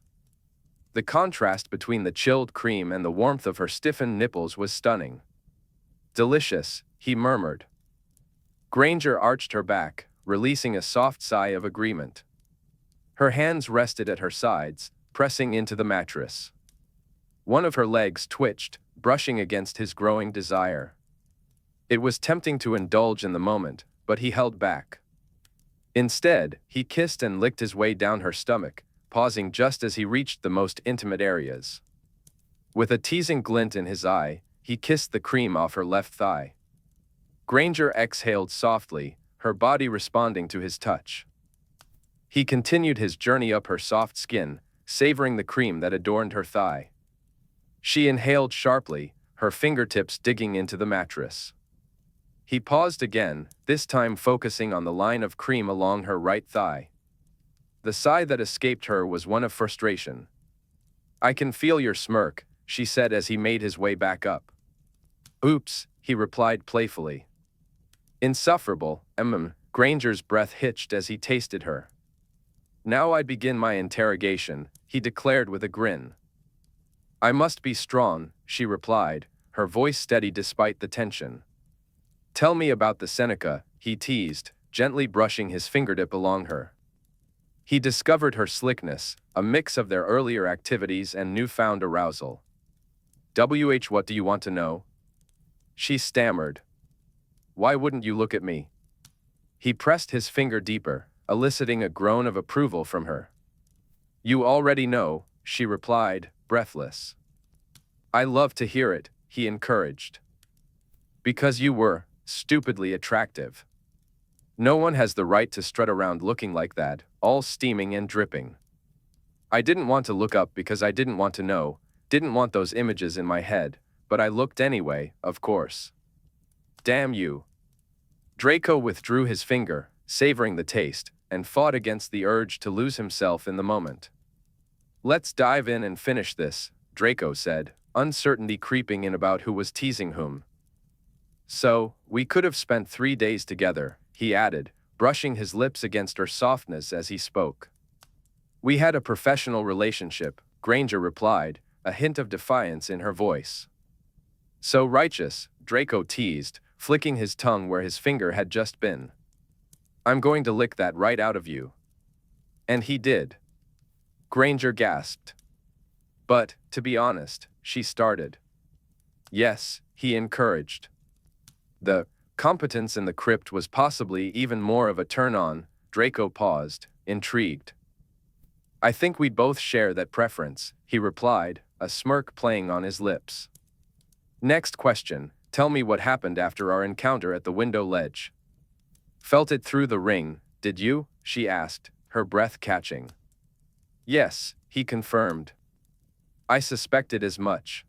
Speaker 1: The contrast between the chilled cream and the warmth of her stiffened nipples was stunning. Delicious, he murmured. Granger arched her back, releasing a soft sigh of agreement. Her hands rested at her sides, pressing into the mattress. One of her legs twitched, brushing against his growing desire. It was tempting to indulge in the moment, but he held back. Instead, he kissed and licked his way down her stomach, pausing just as he reached the most intimate areas. With a teasing glint in his eye, he kissed the cream off her left thigh. Granger exhaled softly, her body responding to his touch. He continued his journey up her soft skin, savoring the cream that adorned her thigh. She inhaled sharply, her fingertips digging into the mattress. He paused again, this time focusing on the line of cream along her right thigh. The sigh that escaped her was one of frustration. "I can feel your smirk," she said as he made his way back up. "Oops," he replied playfully. "Insufferable, Granger's breath hitched as he tasted her. "Now I begin my interrogation," he declared with a grin. "I must be strong," she replied, her voice steady despite the tension. "Tell me about the Seneca," he teased, gently brushing his fingertip along her. He discovered her slickness, a mix of their earlier activities and newfound arousal. What do you want to know?" She stammered. "Why wouldn't you look at me?" He pressed his finger deeper, eliciting a groan of approval from her. "You already know," she replied, breathless. "I love to hear it," he encouraged. "Because you were stupidly attractive. No one has the right to strut around looking like that, all steaming and dripping. I didn't want to look up because I didn't want to know, didn't want those images in my head, but I looked anyway, of course. Damn you." Draco withdrew his finger, savoring the taste, and fought against the urge to lose himself in the moment. "Let's dive in and finish this," Draco said, uncertainty creeping in about who was teasing whom. "So, we could have spent 3 days together," he added, brushing his lips against her softness as he spoke. "We had a professional relationship," Granger replied, a hint of defiance in her voice. "So righteous," Draco teased, flicking his tongue where his finger had just been. "I'm going to lick that right out of you." And he did. Granger gasped. "But, to be honest," she started. "Yes," he encouraged. The competence in the crypt was possibly even more of a turn-on. Draco paused, intrigued. "I think we'd both share that preference," he replied, a smirk playing on his lips. "Next question, tell me what happened after our encounter at the window ledge." "Felt it through the ring, did you?" she asked, her breath catching. "Yes," he confirmed. "I suspected as much.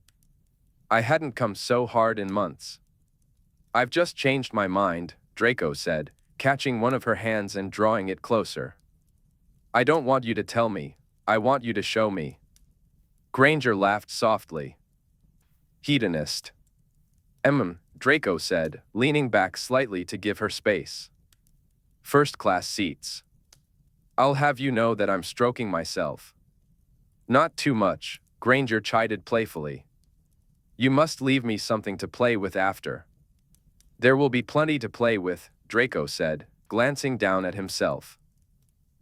Speaker 1: I hadn't come so hard in months." "I've just changed my mind," Draco said, catching one of her hands and drawing it closer. "I don't want you to tell me, I want you to show me." Granger laughed softly. "Hedonist." Draco said, leaning back slightly to give her space. "First-class seats. I'll have you know that I'm stroking myself." "Not too much," Granger chided playfully. "You must leave me something to play with after." "There will be plenty to play with," Draco said, glancing down at himself.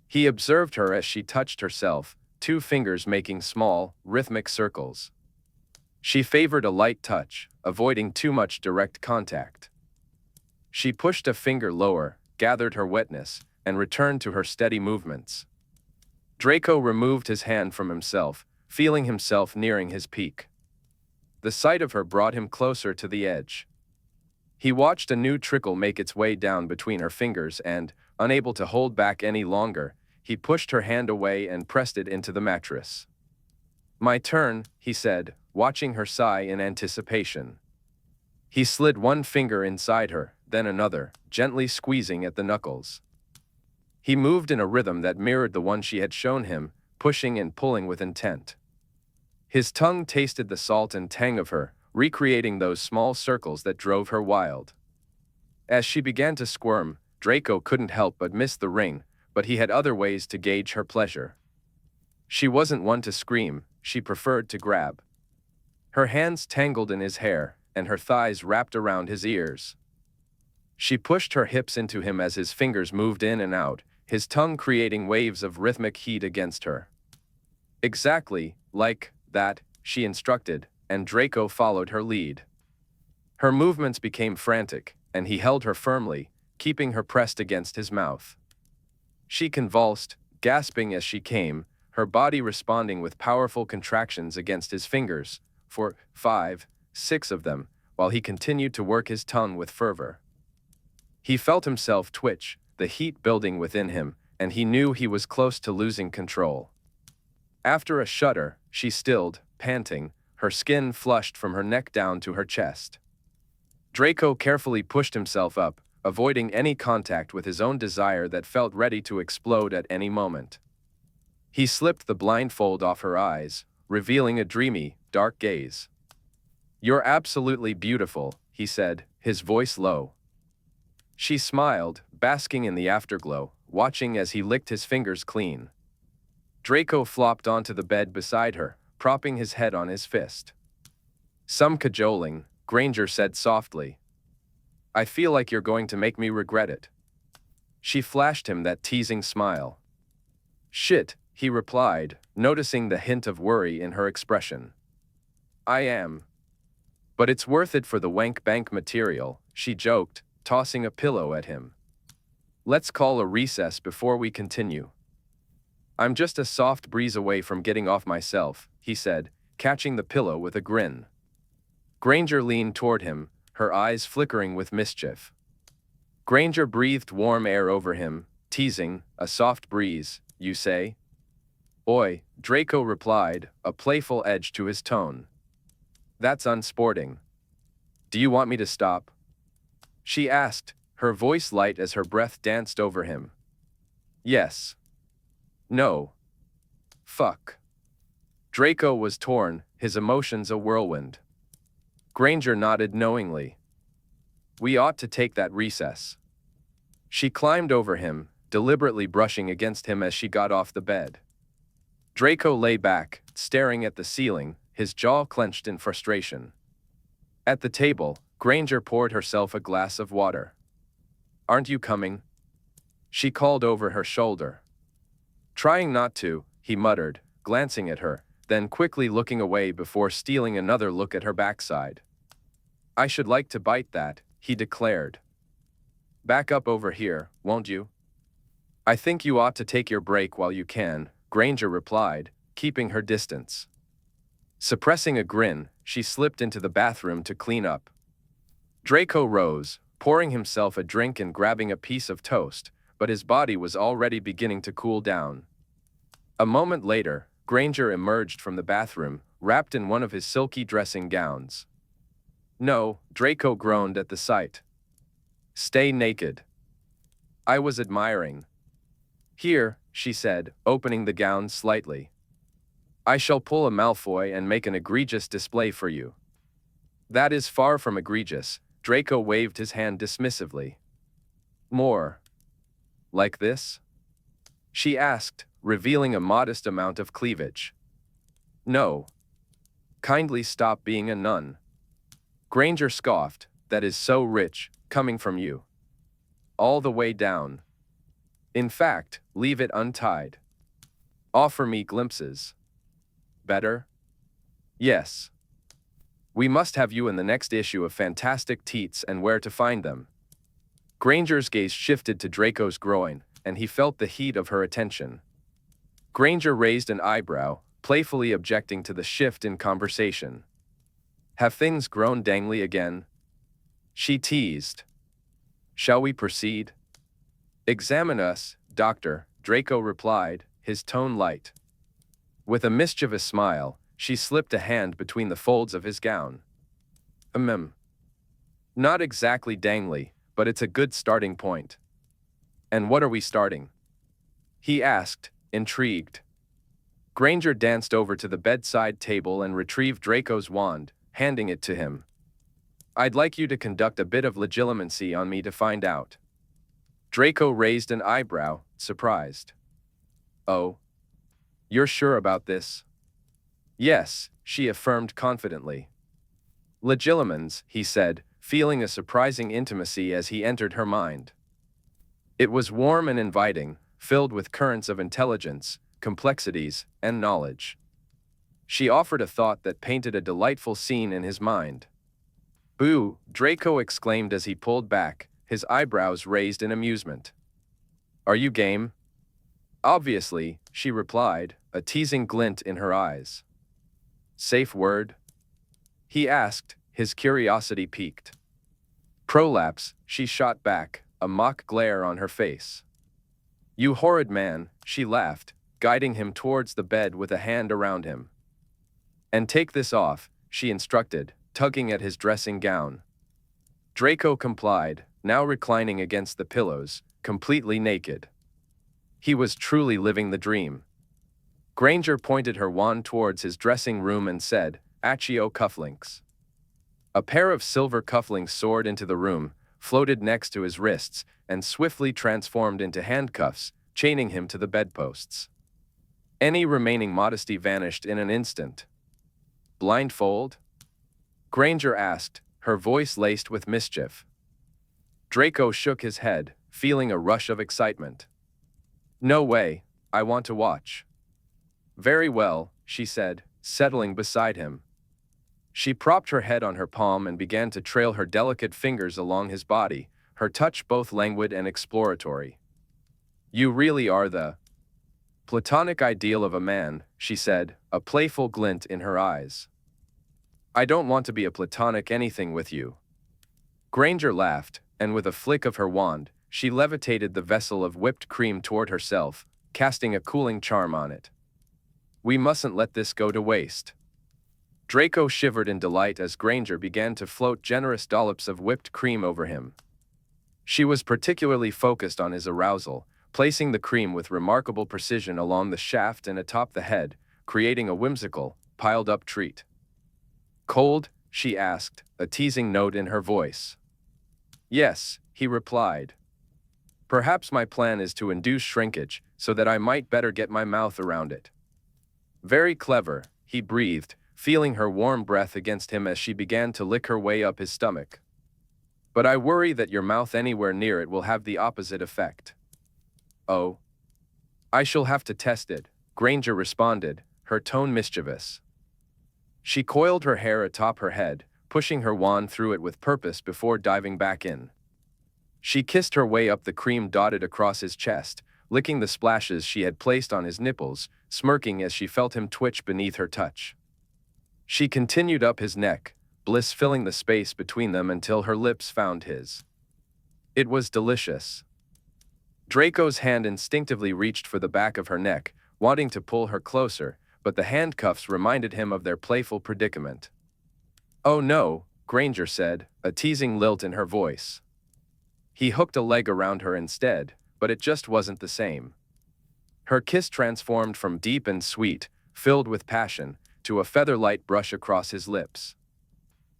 Speaker 1: He observed her as she touched herself, 2 fingers making small, rhythmic circles. She favored a light touch, avoiding too much direct contact. She pushed a finger lower, gathered her wetness, and returned to her steady movements. Draco removed his hand from himself, feeling himself nearing his peak. The sight of her brought him closer to the edge. He watched a new trickle make its way down between her fingers and, unable to hold back any longer, he pushed her hand away and pressed it into the mattress. "My turn," he said, watching her sigh in anticipation. He slid one finger inside her, then another, gently squeezing at the knuckles. He moved in a rhythm that mirrored the one she had shown him, pushing and pulling with intent. His tongue tasted the salt and tang of her, recreating those small circles that drove her wild. As she began to squirm, Draco couldn't help but miss the ring, but he had other ways to gauge her pleasure. She wasn't one to scream, she preferred to grab. Her hands tangled in his hair, and her thighs wrapped around his ears. She pushed her hips into him as his fingers moved in and out, his tongue creating waves of rhythmic heat against her. "Exactly, like that," she instructed, and Draco followed her lead. Her movements became frantic, and he held her firmly, keeping her pressed against his mouth. She convulsed, gasping as she came, her body responding with powerful contractions against his fingers, for 5, 6 of them, while he continued to work his tongue with fervor. He felt himself twitch, the heat building within him, and he knew he was close to losing control. After a shudder, she stilled, panting, her skin flushed from her neck down to her chest. Draco carefully pushed himself up, avoiding any contact with his own desire that felt ready to explode at any moment. He slipped the blindfold off her eyes, revealing a dreamy, dark gaze. "You're absolutely beautiful," he said, his voice low. She smiled, basking in the afterglow, watching as he licked his fingers clean. Draco flopped onto the bed beside her, propping his head on his fist. "Some cajoling," Granger said softly. "I feel like you're going to make me regret it." She flashed him that teasing smile. "Shit," he replied, noticing the hint of worry in her expression. "I am. But it's worth it for the wank bank material," she joked, tossing a pillow at him. "Let's call a recess before we continue." "I'm just a soft breeze away from getting off myself," he said, catching the pillow with a grin. Granger leaned toward him, her eyes flickering with mischief. Granger breathed warm air over him, teasing, "A soft breeze, you say?" "Oi," Draco replied, a playful edge to his tone. "That's unsporting. Do you want me to stop?" She asked, her voice light as her breath danced over him. "Yes. No. Fuck." Draco was torn, his emotions a whirlwind. Granger nodded knowingly. "We ought to take that recess." She climbed over him, deliberately brushing against him as she got off the bed. Draco lay back, staring at the ceiling, his jaw clenched in frustration. At the table, Granger poured herself a glass of water. "Aren't you coming?" she called over her shoulder. "Trying not to," he muttered, glancing at her, then quickly looking away before stealing another look at her backside. "I should like to bite that," he declared. "Back up over here, won't you?" "I think you ought to take your break while you can," Granger replied, keeping her distance. Suppressing a grin, she slipped into the bathroom to clean up. Draco rose, pouring himself a drink and grabbing a piece of toast, but his body was already beginning to cool down. A moment later, Granger emerged from the bathroom, wrapped in one of his silky dressing gowns. "No," Draco groaned at the sight. "Stay naked." "I was admiring." "Here," she said, opening the gown slightly. "I shall pull a Malfoy and make an egregious display for you." "That is far from egregious," Draco waved his hand dismissively. "More like this?" she asked, revealing a modest amount of cleavage. "No. Kindly stop being a nun." Granger scoffed, "That is so rich, coming from you. All the way down. In fact, leave it untied. Offer me glimpses. Better? Yes. We must have you in the next issue of Fantastic Teats and Where to Find Them." Granger's gaze shifted to Draco's groin, and he felt the heat of her attention. Granger raised an eyebrow, playfully objecting to the shift in conversation. "Have things grown dangly again?" she teased. "Shall we proceed?" "Examine us, Doctor," Draco replied, his tone light. With a mischievous smile, she slipped a hand between the folds of his gown. Not exactly dangly, but it's a good starting point." "And what are we starting?" he asked, intrigued. Granger danced over to the bedside table and retrieved Draco's wand, handing it to him. "I'd like you to conduct a bit of legilimency on me to find out." Draco raised an eyebrow, surprised. "Oh? You're sure about this?" "Yes," she affirmed confidently. "Legilimens," he said, feeling a surprising intimacy as he entered her mind. It was warm and inviting, filled with currents of intelligence, complexities, and knowledge. She offered a thought that painted a delightful scene in his mind. "Boo!" Draco exclaimed as he pulled back, his eyebrows raised in amusement. "Are you game?" "Obviously," she replied, a teasing glint in her eyes. "Safe word?" he asked, his curiosity piqued. "Prolapse," she shot back, a mock glare on her face. "You horrid man," she laughed, guiding him towards the bed with a hand around him. "And take this off," she instructed, tugging at his dressing gown. Draco complied, now reclining against the pillows, completely naked. He was truly living the dream. Granger pointed her wand towards his dressing room and said, "Accio cufflinks." A pair of silver cufflinks soared into the room, floated next to his wrists, and swiftly transformed into handcuffs, chaining him to the bedposts. Any remaining modesty vanished in an instant. "Blindfold?" Granger asked, her voice laced with mischief. Draco shook his head, feeling a rush of excitement. "No way, I want to watch." "Very well," she said, settling beside him. She propped her head on her palm and began to trail her delicate fingers along his body, her touch both languid and exploratory. "You really are the platonic ideal of a man," she said, a playful glint in her eyes. "I don't want to be a platonic anything with you." Granger laughed, and with a flick of her wand, she levitated the vessel of whipped cream toward herself, casting a cooling charm on it. "We mustn't let this go to waste." Draco shivered in delight as Granger began to float generous dollops of whipped cream over him. She was particularly focused on his arousal, placing the cream with remarkable precision along the shaft and atop the head, creating a whimsical, piled-up treat. "Cold?" she asked, a teasing note in her voice. "Yes," he replied. "Perhaps my plan is to induce shrinkage, so that I might better get my mouth around it." "Very clever," he breathed, feeling her warm breath against him as she began to lick her way up his stomach. "But I worry that your mouth anywhere near it will have the opposite effect." "Oh? I shall have to test it," Granger responded, her tone mischievous. She coiled her hair atop her head, pushing her wand through it with purpose before diving back in. She kissed her way up the cream dotted across his chest, licking the splashes she had placed on his nipples, smirking as she felt him twitch beneath her touch. She continued up his neck, bliss filling the space between them until her lips found his. It was delicious. Draco's hand instinctively reached for the back of her neck, wanting to pull her closer, but the handcuffs reminded him of their playful predicament. "Oh no," Granger said, a teasing lilt in her voice. He hooked a leg around her instead, but it just wasn't the same. Her kiss transformed from deep and sweet, filled with passion, to a feather-light brush across his lips.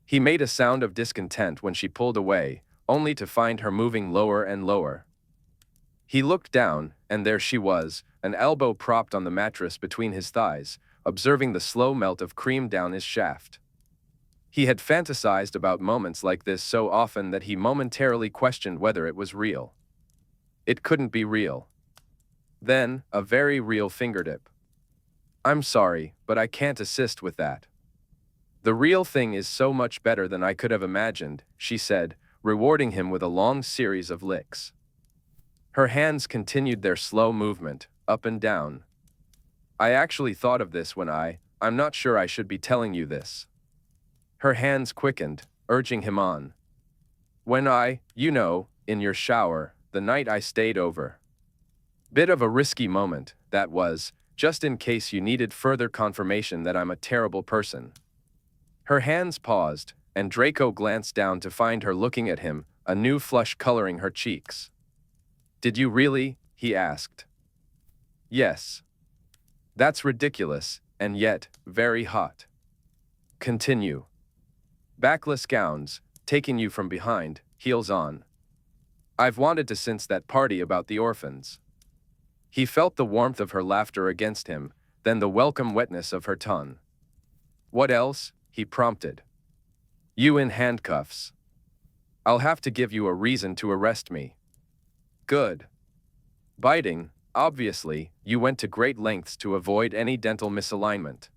Speaker 1: He made a sound of discontent when she pulled away, only to find her moving lower and lower. He looked down, and there she was, an elbow propped on the mattress between his thighs, observing the slow melt of cream down his shaft. He had fantasized about moments like this so often that he momentarily questioned whether it was real. It couldn't be real. Then, a very real fingerdip. "I'm sorry, but I can't assist with that. The real thing is so much better than I could have imagined," she said, rewarding him with a long series of licks. Her hands continued their slow movement, up and down. "I actually thought of this when I'm not sure I should be telling you this." Her hands quickened, urging him on. "When in your shower, the night I stayed over." Bit of a risky moment, that was, just in case you needed further confirmation that I'm a terrible person. Her hands paused, and Draco glanced down to find her looking at him, a new flush coloring her cheeks. "Did you really?" he asked. "Yes." "That's ridiculous, and yet, very hot." "Continue." "Backless gowns, taking you from behind, heels on. I've wanted to since that party about the orphans." He felt the warmth of her laughter against him, then the welcome wetness of her tongue. "What else?" he prompted. "You in handcuffs. I'll have to give you a reason to arrest me." "Good." "Biting, obviously, you went to great lengths to avoid any dental misalignment."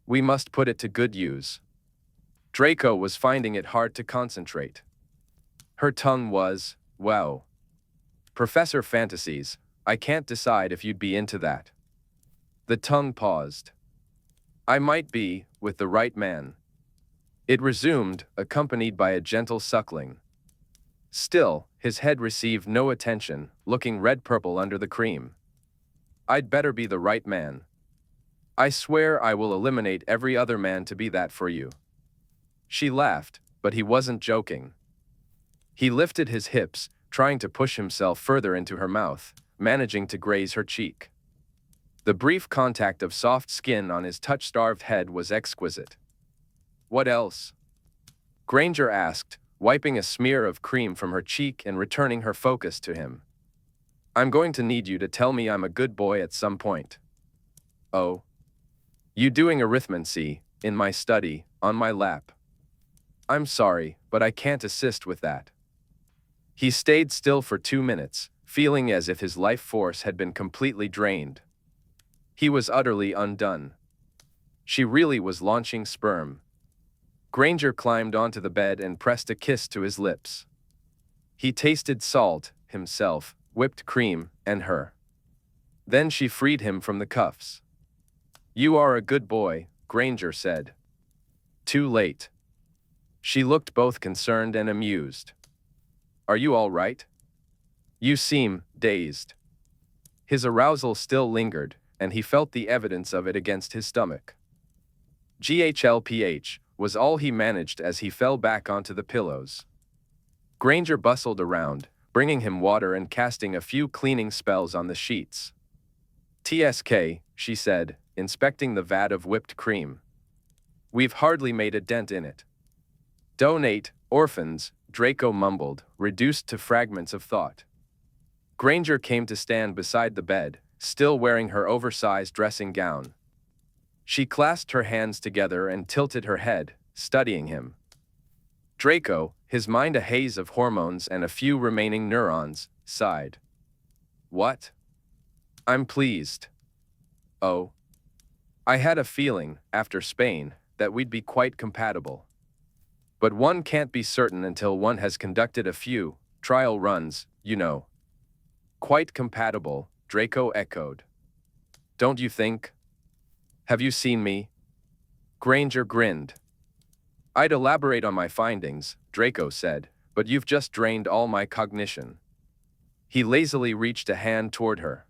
Speaker 1: We must put it to good use. Draco was finding it hard to concentrate. Her tongue was, wow. Professor Fantasies, I can't decide if you'd be into that. The tongue paused. I might be, with the right man. It resumed, accompanied by a gentle suckling. Still, his head received no attention, looking red-purple under the cream. I'd better be the right man. I swear I will eliminate every other man to be that for you. She laughed, but he wasn't joking. He lifted his hips, trying to push himself further into her mouth, managing to graze her cheek. The brief contact of soft skin on his touch-starved head was exquisite. What else? Granger asked, wiping a smear of cream from her cheek and returning her focus to him. I'm going to need you to tell me I'm a good boy at some point. Oh. You doing arithmancy, in my study, on my lap. I'm sorry, but I can't assist with that. He stayed still for 2 minutes, feeling as if his life force had been completely drained. He was utterly undone. She really was launching sperm. Granger climbed onto the bed and pressed a kiss to his lips. He tasted salt, himself, whipped cream, and her. Then she freed him from the cuffs. You are a good boy, Granger said. Too late. She looked both concerned and amused. Are you all right? You seem dazed. His arousal still lingered, and he felt the evidence of it against his stomach. GHLPH was all he managed as he fell back onto the pillows. Granger bustled around, bringing him water and casting a few cleaning spells on the sheets. TSK, she said, inspecting the vat of whipped cream. We've hardly made a dent in it. Donate, orphans, Draco mumbled, reduced to fragments of thought. Granger came to stand beside the bed, still wearing her oversized dressing gown. She clasped her hands together and tilted her head, studying him. Draco, his mind a haze of hormones and a few remaining neurons, sighed. What? I'm pleased. Oh. I had a feeling, after Spain, that we'd be quite compatible. But one can't be certain until one has conducted a few trial runs, you know. Quite compatible, Draco echoed. Don't you think? Have you seen me? Granger grinned. I'd elaborate on my findings, Draco said, but you've just drained all my cognition. He lazily reached a hand toward her.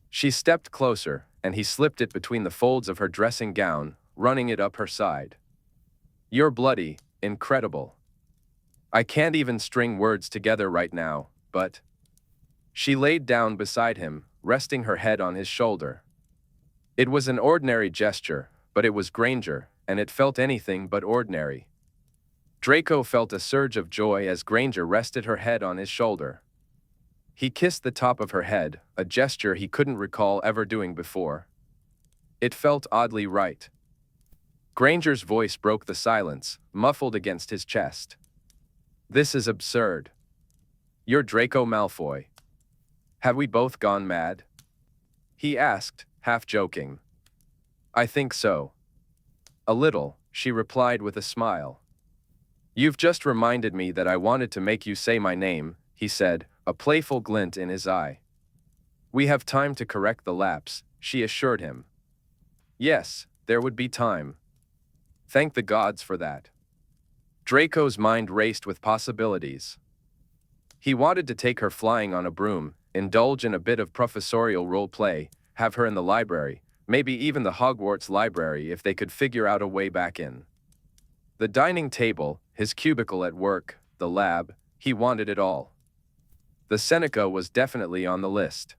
Speaker 1: She stepped closer, and he slipped it between the folds of her dressing gown, running it up her side. You're bloody, incredible. I can't even string words together right now, but... She laid down beside him, resting her head on his shoulder. It was an ordinary gesture, but it was Granger, and it felt anything but ordinary. Draco felt a surge of joy as Granger rested her head on his shoulder. He kissed the top of her head, a gesture he couldn't recall ever doing before. It felt oddly right. Granger's voice broke the silence, muffled against his chest. This is absurd. You're Draco Malfoy. Have we both gone mad? He asked, half joking. I think so. A little, she replied with a smile. You've just reminded me that I wanted to make you say my name, he said, a playful glint in his eye. We have time to correct the lapse, she assured him. Yes, there would be time. Thank the gods for that. Draco's mind raced with possibilities. He wanted to take her flying on a broom, indulge in a bit of professorial role-play, have her in the library, maybe even the Hogwarts library if they could figure out a way back in. The dining table, his cubicle at work, the lab, he wanted it all. The Seneca was definitely on the list.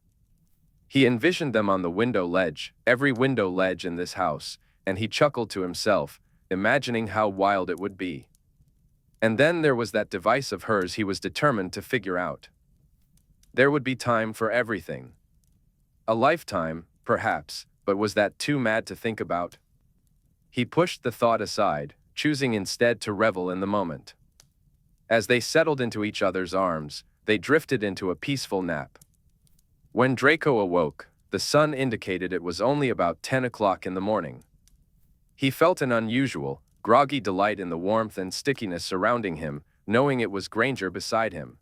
Speaker 1: He envisioned them on the window ledge, every window ledge in this house, and he chuckled to himself, imagining how wild it would be. And then there was that device of hers he was determined to figure out. There would be time for everything. A lifetime, perhaps, but was that too mad to think about? He pushed the thought aside, choosing instead to revel in the moment. As they settled into each other's arms, they drifted into a peaceful nap. When Draco awoke, The sun indicated it was only about 10 o'clock in the morning. He felt an unusual, groggy delight in the warmth and stickiness surrounding him, knowing it was Granger beside him.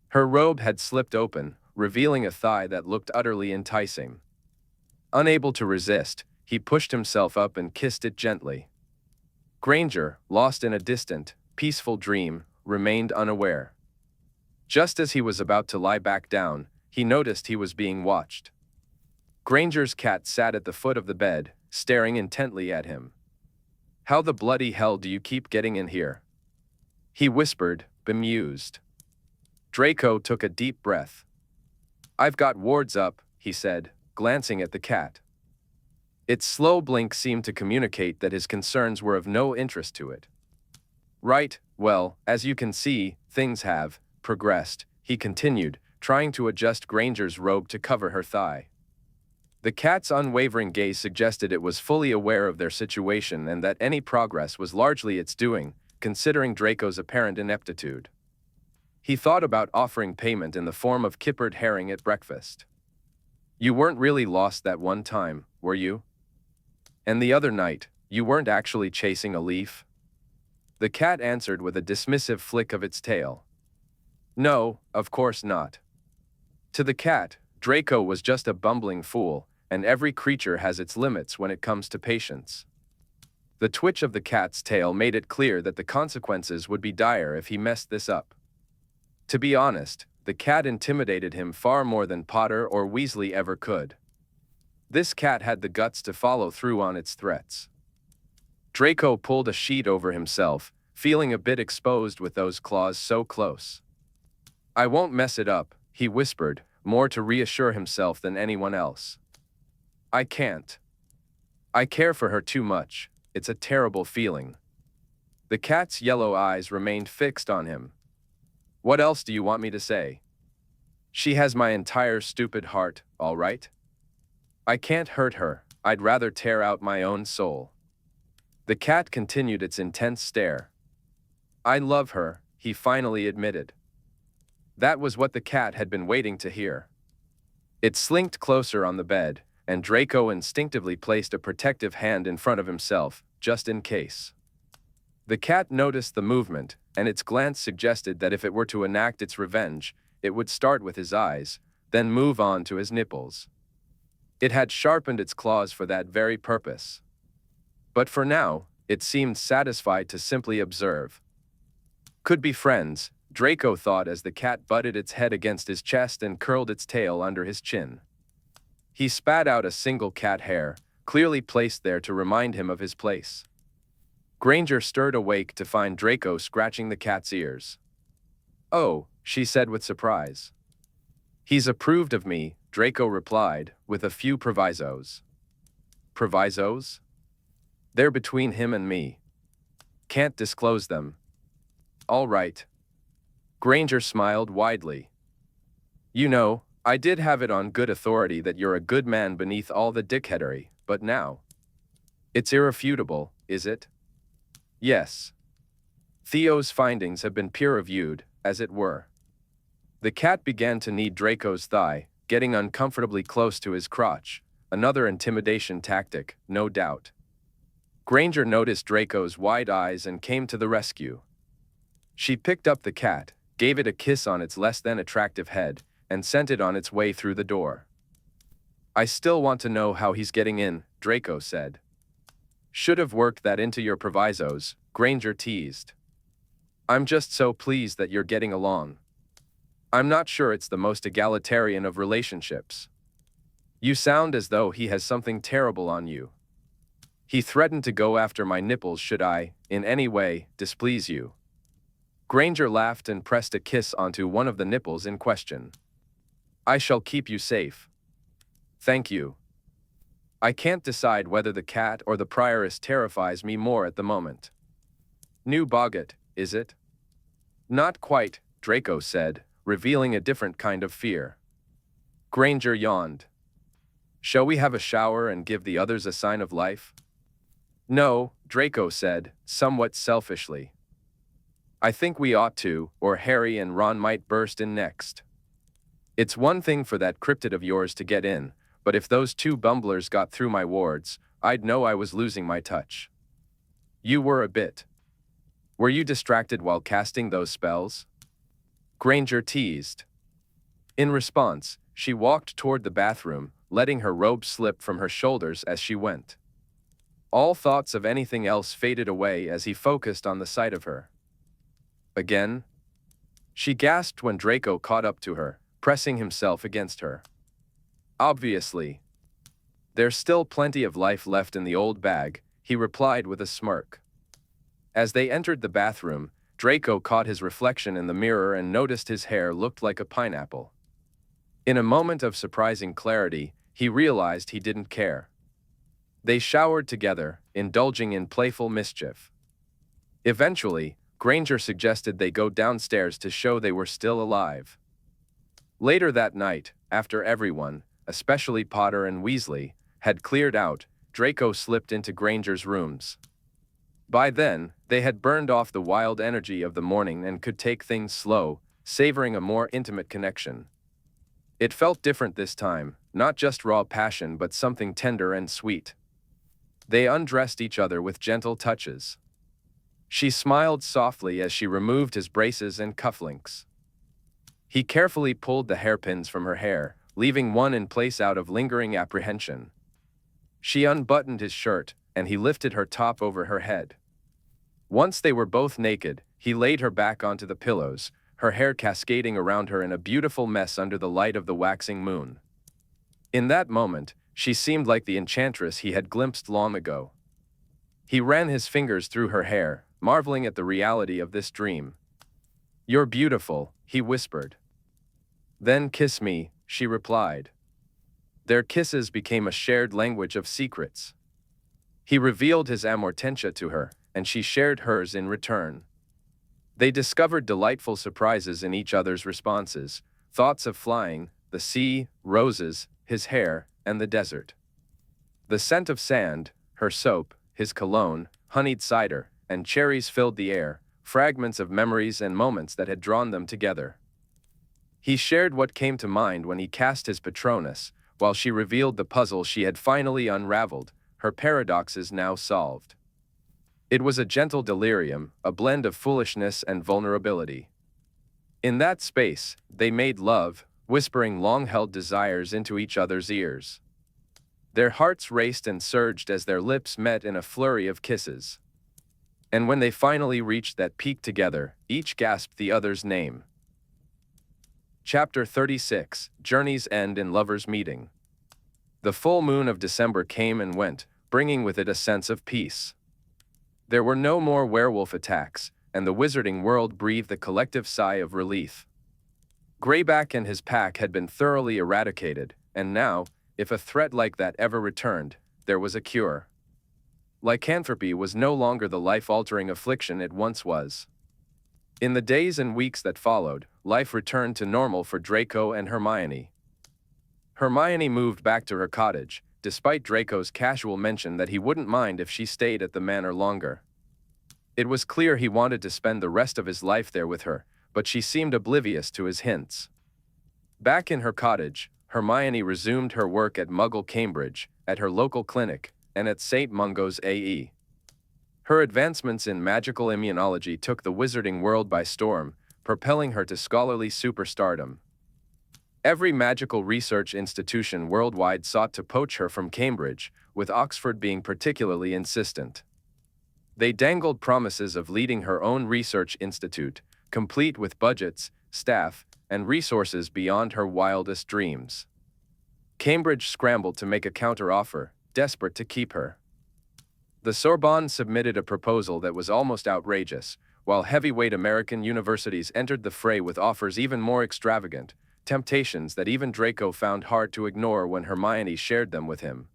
Speaker 1: Her robe had slipped open, revealing a thigh that looked utterly enticing. Unable to resist, he pushed himself up and kissed it gently. Granger, lost in a distant, peaceful dream, remained unaware. Just as he was about to lie back down, he noticed he was being watched. Granger's cat sat at the foot of the bed, staring intently at him. "How the bloody hell do you keep getting in here?" he whispered, bemused. Draco took a deep breath. "I've got wards up," he said, glancing at the cat. Its slow blink seemed to communicate that his concerns were of no interest to it. "Right, well, as you can see, things have progressed," he continued, trying to adjust Granger's robe to cover her thigh. The cat's unwavering gaze suggested it was fully aware of their situation and that any progress was largely its doing, considering Draco's apparent ineptitude. He thought about offering payment in the form of kippered herring at breakfast. "You weren't really lost that one time, were you? And the other night, you weren't actually chasing a leaf?" The cat answered with a dismissive flick of its tail. "No, of course not." To the cat, Draco was just a bumbling fool, and every creature has its limits when it comes to patience. The twitch of the cat's tail made it clear that the consequences would be dire if he messed this up. To be honest, the cat intimidated him far more than Potter or Weasley ever could. This cat had the guts to follow through on its threats. Draco pulled a sheet over himself, feeling a bit exposed with those claws so close. "I won't mess it up," he whispered, more to reassure himself than anyone else. "I can't. I care for her too much. It's a terrible feeling." The cat's yellow eyes remained fixed on him. "What else do you want me to say? She has my entire stupid heart, all right? I can't hurt her. I'd rather tear out my own soul." The cat continued its intense stare. "I love her," he finally admitted. That was what the cat had been waiting to hear. It slinked closer on the bed, and Draco instinctively placed a protective hand in front of himself, just in case. The cat noticed the movement, and its glance suggested that if it were to enact its revenge, it would start with his eyes, then move on to his nipples. It had sharpened its claws for that very purpose. But for now, it seemed satisfied to simply observe. Could be friends, Draco thought as the cat butted its head against his chest and curled its tail under his chin. He spat out a single cat hair, clearly placed there to remind him of his place. Granger stirred awake to find Draco scratching the cat's ears. "Oh," she said with surprise. "He's approved of me," Draco replied, with a few provisos. "Provisos? They're between him and me. Can't disclose them." "All right." Granger smiled widely. "You know, I did have it on good authority that you're a good man beneath all the dickheadery, but now. It's irrefutable, is it?" "Yes. Theo's findings have been peer-reviewed, as it were." The cat began to knead Draco's thigh, getting uncomfortably close to his crotch, another intimidation tactic, no doubt. Granger noticed Draco's wide eyes and came to the rescue. She picked up the cat, gave it a kiss on its less than attractive head, and sent it on its way through the door. "I still want to know how he's getting in," Draco said. "Should have worked that into your provisos," Granger teased. "I'm just so pleased that you're getting along. I'm not sure it's the most egalitarian of relationships. You sound as though he has something terrible on you. He threatened to go after my nipples should I, in any way, displease you." Granger laughed and pressed a kiss onto one of the nipples in question. "I shall keep you safe." "Thank you. I can't decide whether the cat or the prioress terrifies me more at the moment." "New Boggart, is it?" "Not quite," Draco said, revealing a different kind of fear. Granger yawned. "Shall we have a shower and give the others a sign of life?" "No," Draco said, somewhat selfishly. "I think we ought to, or Harry and Ron might burst in next. It's one thing for that cryptid of yours to get in, but if those two bumblers got through my wards, I'd know I was losing my touch. You were a bit. Were you distracted while casting those spells? Granger teased. In response, she walked toward the bathroom, letting her robe slip from her shoulders as she went. All thoughts of anything else faded away as he focused on the sight of her. Again? She gasped when Draco caught up to her, pressing himself against her. Obviously. There's still plenty of life left in the old bag, he replied with a smirk. As they entered the bathroom, Draco caught his reflection in the mirror and noticed his hair looked like a pineapple. In a moment of surprising clarity, he realized he didn't care. They showered together, indulging in playful mischief. Eventually, Granger suggested they go downstairs to show they were still alive. Later that night, after everyone, especially Potter and Weasley, had cleared out, Draco slipped into Granger's rooms. By then, they had burned off the wild energy of the morning and could take things slow, savoring a more intimate connection. It felt different this time, not just raw passion but something tender and sweet. They undressed each other with gentle touches. She smiled softly as she removed his braces and cufflinks. He carefully pulled the hairpins from her hair, leaving one in place out of lingering apprehension. She unbuttoned his shirt, and he lifted her top over her head. Once they were both naked, he laid her back onto the pillows, her hair cascading around her in a beautiful mess under the light of the waxing moon. In that moment, she seemed like the enchantress he had glimpsed long ago. He ran his fingers through her hair, marveling at the reality of this dream. "You're beautiful," he whispered. "Then kiss me," she replied. Their kisses became a shared language of secrets. He revealed his amortentia to her, and she shared hers in return. They discovered delightful surprises in each other's responses, thoughts of flying, the sea, roses, his hair, and the desert. The scent of sand, her soap, his cologne, honeyed cider, and cherries filled the air, fragments of memories and moments that had drawn them together. He shared what came to mind when he cast his Patronus, while she revealed the puzzle she had finally unraveled, her paradoxes now solved. It was a gentle delirium, a blend of foolishness and vulnerability. In that space, they made love, whispering long-held desires into each other's ears. Their hearts raced and surged as their lips met in a flurry of kisses. And when they finally reached that peak together, each gasped the other's name. Chapter 36, Journey's End in Lovers' Meeting. The full moon of December came and went, bringing with it a sense of peace. There were no more werewolf attacks, and the wizarding world breathed a collective sigh of relief. Greyback and his pack had been thoroughly eradicated, and now, if a threat like that ever returned, there was a cure. Lycanthropy was no longer the life-altering affliction it once was. In the days and weeks that followed, life returned to normal for Draco and Hermione. Hermione moved back to her cottage, despite Draco's casual mention that he wouldn't mind if she stayed at the manor longer. It was clear he wanted to spend the rest of his life there with her, but she seemed oblivious to his hints. Back in her cottage, Hermione resumed her work at Muggle Cambridge, at her local clinic, and at St. Mungo's A.E. Her advancements in magical immunology took the wizarding world by storm, propelling her to scholarly superstardom. Every magical research institution worldwide sought to poach her from Cambridge, with Oxford being particularly insistent. They dangled promises of leading her own research institute, complete with budgets, staff, and resources beyond her wildest dreams. Cambridge scrambled to make a counter-offer, desperate to keep her. The Sorbonne submitted a proposal that was almost outrageous, while heavyweight American universities entered the fray with offers even more extravagant, temptations that even Draco found hard to ignore when Hermione shared them with him.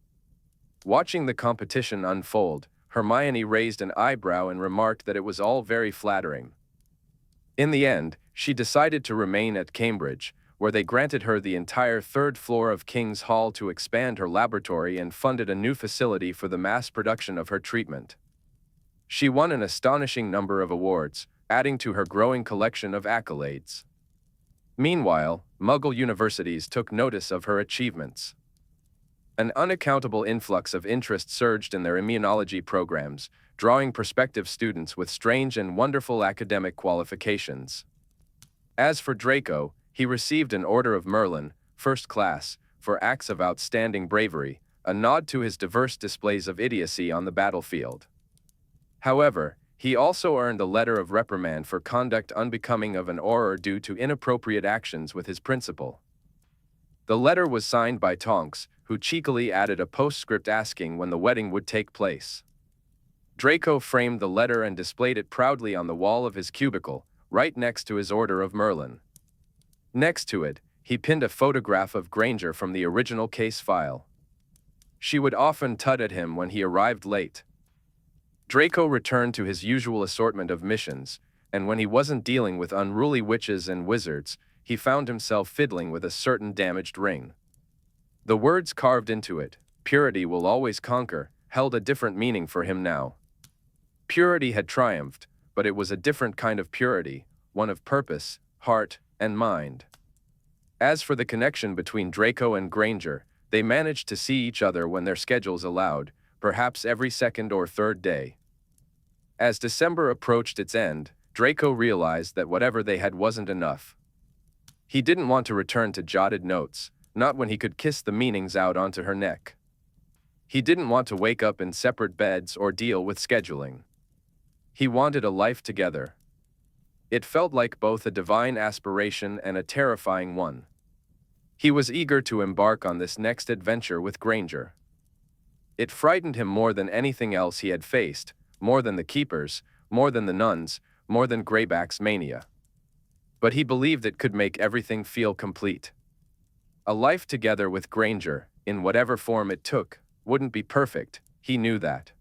Speaker 1: Watching the competition unfold, Hermione raised an eyebrow and remarked that it was all very flattering. In the end, she decided to remain at Cambridge, where they granted her the entire third floor of King's Hall to expand her laboratory and funded a new facility for the mass production of her treatment. She won an astonishing number of awards, adding to her growing collection of accolades. Meanwhile, Muggle universities took notice of her achievements. An unaccountable influx of interest surged in their immunology programs, drawing prospective students with strange and wonderful academic qualifications. As for Draco, he received an Order of Merlin, first class, for acts of outstanding bravery, a nod to his diverse displays of idiocy on the battlefield. However, he also earned a letter of reprimand for conduct unbecoming of an Auror due to inappropriate actions with his principal. The letter was signed by Tonks, who cheekily added a postscript asking when the wedding would take place. Draco framed the letter and displayed it proudly on the wall of his cubicle, right next to his Order of Merlin. Next to it, he pinned a photograph of Granger from the original case file. She would often tut at him when he arrived late. Draco returned to his usual assortment of missions, and when he wasn't dealing with unruly witches and wizards, he found himself fiddling with a certain damaged ring. The words carved into it, "Purity will always conquer," held a different meaning for him now. Purity had triumphed, but it was a different kind of purity, one of purpose, heart, and mind. As for the connection between Draco and Granger, they managed to see each other when their schedules allowed, perhaps every second or third day. As December approached its end, Draco realized that whatever they had wasn't enough. He didn't want to return to jotted notes, not when he could kiss the meanings out onto her neck. He didn't want to wake up in separate beds or deal with scheduling. He wanted a life together. It felt like both a divine aspiration and a terrifying one. He was eager to embark on this next adventure with Granger. It frightened him more than anything else he had faced, more than the Keepers, more than the nuns, more than Greyback's mania. But he believed it could make everything feel complete. A life together with Granger, in whatever form it took, wouldn't be perfect, he knew that.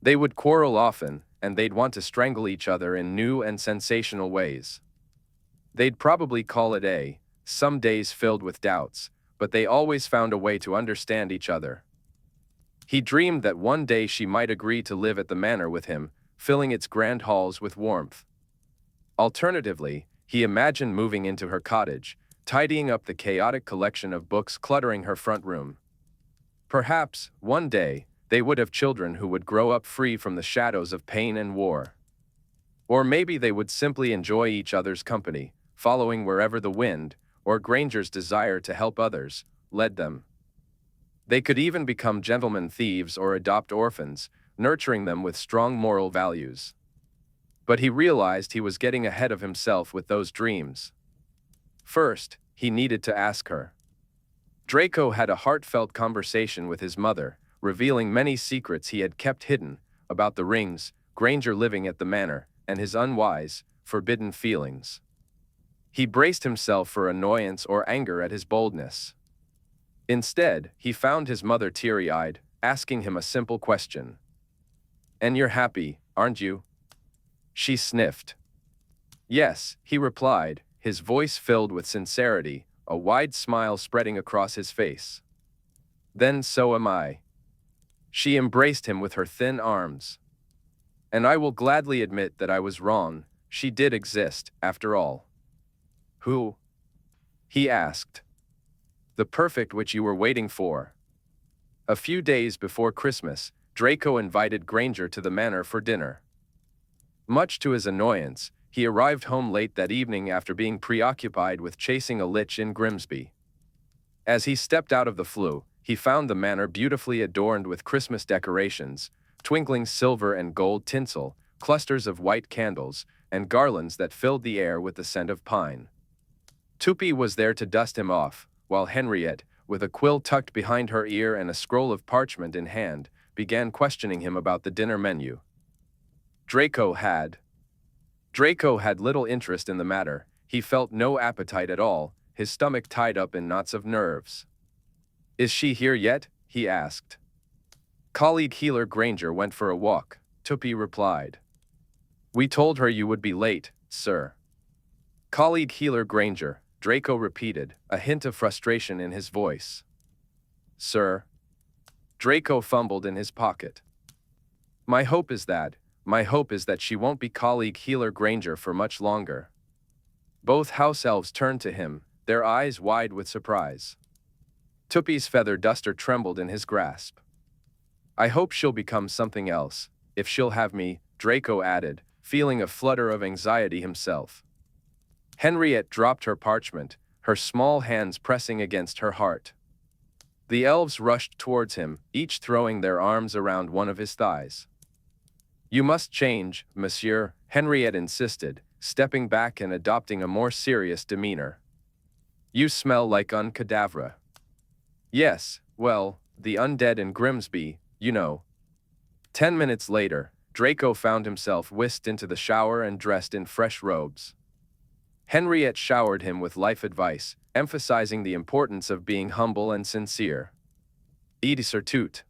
Speaker 1: They would quarrel often, and they'd want to strangle each other in new and sensational ways. They'd probably call it some days filled with doubts, but they always found a way to understand each other. He dreamed that one day she might agree to live at the manor with him, filling its grand halls with warmth. Alternatively, he imagined moving into her cottage, tidying up the chaotic collection of books cluttering her front room. Perhaps, one day, they would have children who would grow up free from the shadows of pain and war. Or maybe they would simply enjoy each other's company, following wherever the wind, or Granger's desire to help others, led them. They could even become gentlemen thieves or adopt orphans, nurturing them with strong moral values. But he realized he was getting ahead of himself with those dreams. First, he needed to ask her. Draco had a heartfelt conversation with his mother, revealing many secrets he had kept hidden about the rings, Granger living at the manor, and his unwise, forbidden feelings. He braced himself for annoyance or anger at his boldness. Instead, he found his mother teary-eyed, asking him a simple question. "And you're happy, aren't you?" She sniffed. "Yes," he replied, his voice filled with sincerity, a wide smile spreading across his face. "Then so am I." She embraced him with her thin arms. "And I will gladly admit that I was wrong, she did exist, after all." "Who?" he asked. "The perfect which you were waiting for." A few days before Christmas, Draco invited Granger to the manor for dinner. Much to his annoyance, he arrived home late that evening after being preoccupied with chasing a lich in Grimsby. As he stepped out of the flue, he found the manor beautifully adorned with Christmas decorations, twinkling silver and gold tinsel, clusters of white candles, and garlands that filled the air with the scent of pine. Tuppy was there to dust him off, while Henriette, with a quill tucked behind her ear and a scroll of parchment in hand, began questioning him about the dinner menu. Draco had little interest in the matter. He felt no appetite at all, his stomach tied up in knots of nerves. "Is she here yet?" he asked. "Colleague healer Granger went for a walk," Tuppy replied. "We told her you would be late, sir." "Colleague healer Granger," Draco repeated, a hint of frustration in his voice. "Sir?" Draco fumbled in his pocket. My hope is that she won't be colleague healer Granger for much longer." Both house elves turned to him, their eyes wide with surprise. Tuppy's feather duster trembled in his grasp. I hope she'll become something else, if she'll have me, Draco added, feeling a flutter of anxiety himself. Henriette dropped her parchment, her small hands pressing against her heart. The elves rushed towards him, each throwing their arms around one of his thighs. You must change, monsieur, Henriette insisted, stepping back and adopting a more serious demeanor. You smell like un cadavre. Yes, well, the undead in Grimsby, you know. 10 minutes later, Draco found himself whisked into the shower and dressed in fresh robes. Henriette showered him with life advice, emphasizing the importance of being humble and sincere. Ede certute.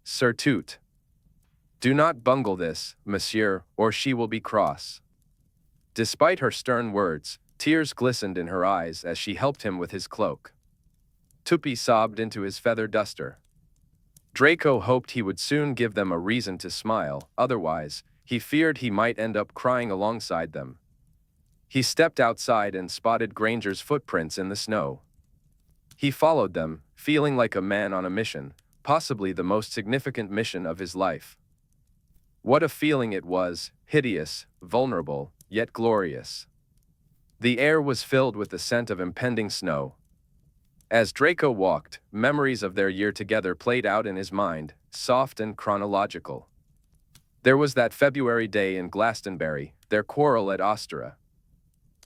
Speaker 1: Certute. Do not bungle this, monsieur, or she will be cross. Despite her stern words, tears glistened in her eyes as she helped him with his cloak. Tuppy sobbed into his feather duster. Draco hoped he would soon give them a reason to smile, otherwise, he feared he might end up crying alongside them. He stepped outside and spotted Granger's footprints in the snow. He followed them, feeling like a man on a mission, possibly the most significant mission of his life. What a feeling it was, hideous, vulnerable, yet glorious. The air was filled with the scent of impending snow. As Draco walked, memories of their year together played out in his mind, soft and chronological. There was that February day in Glastonbury, their quarrel at Ostera.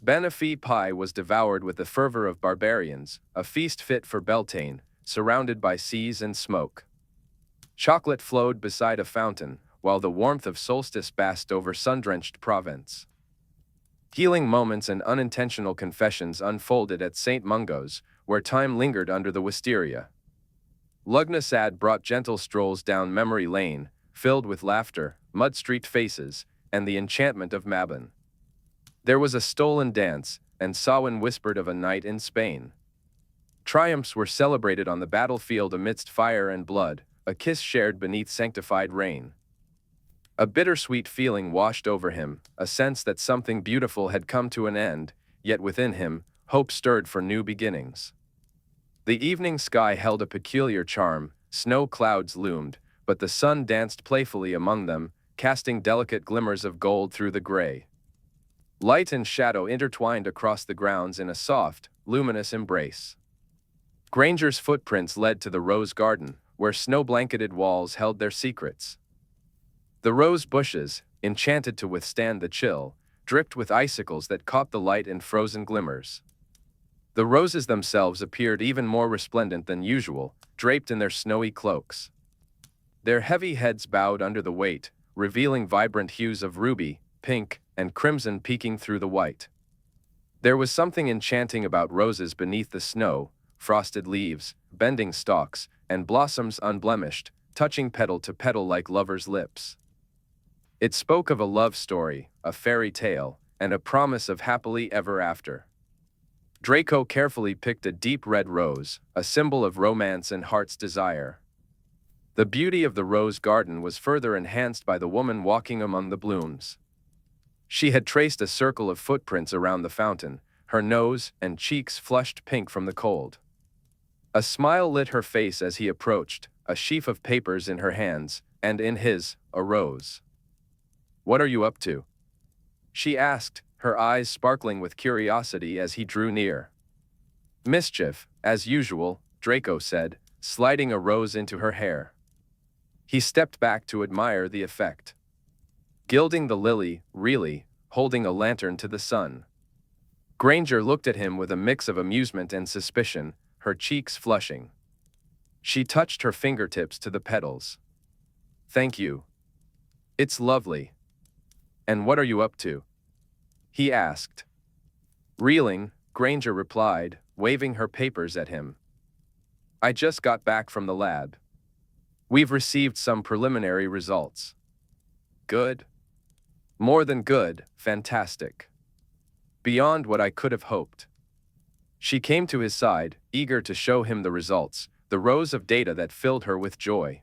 Speaker 1: Banafee pie was devoured with the fervor of barbarians, a feast fit for Beltane, surrounded by seas and smoke. Chocolate flowed beside a fountain, while the warmth of solstice basked over sun-drenched Provence. Healing moments and unintentional confessions unfolded at St. Mungo's, where time lingered under the wisteria. Lugnasad brought gentle strolls down memory lane, filled with laughter, mud-streaked faces, and the enchantment of Mabon. There was a stolen dance, and Samhain whispered of a night in Spain. Triumphs were celebrated on the battlefield amidst fire and blood, a kiss shared beneath sanctified rain. A bittersweet feeling washed over him, a sense that something beautiful had come to an end, yet within him, hope stirred for new beginnings. The evening sky held a peculiar charm, snow clouds loomed, but the sun danced playfully among them, casting delicate glimmers of gold through the gray. Light and shadow intertwined across the grounds in a soft, luminous embrace. Granger's footprints led to the rose garden, where snow-blanketed walls held their secrets. The rose bushes, enchanted to withstand the chill, dripped with icicles that caught the light in frozen glimmers. The roses themselves appeared even more resplendent than usual, draped in their snowy cloaks. Their heavy heads bowed under the weight, revealing vibrant hues of ruby, pink, and crimson peeking through the white. There was something enchanting about roses beneath the snow, frosted leaves, bending stalks, and blossoms unblemished, touching petal to petal like lovers' lips. It spoke of a love story, a fairy tale, and a promise of happily ever after. Draco carefully picked a deep red rose, a symbol of romance and heart's desire. The beauty of the rose garden was further enhanced by the woman walking among the blooms. She had traced a circle of footprints around the fountain, her nose and cheeks flushed pink from the cold. A smile lit her face as he approached, a sheaf of papers in her hands, and in his, a rose. "What are you up to?" she asked, her eyes sparkling with curiosity as he drew near. "Mischief, as usual," Draco said, sliding a rose into her hair. He stepped back to admire the effect. Gilding the lily, really, holding a lantern to the sun. Granger looked at him with a mix of amusement and suspicion, her cheeks flushing. She touched her fingertips to the petals. "Thank you. It's lovely. And what are you up to?" he asked. Reeling, Granger replied, waving her papers at him. "I just got back from the lab. We've received some preliminary results." "Good?" "More than good, fantastic. Beyond what I could have hoped." She came to his side, eager to show him the results, the rows of data that filled her with joy.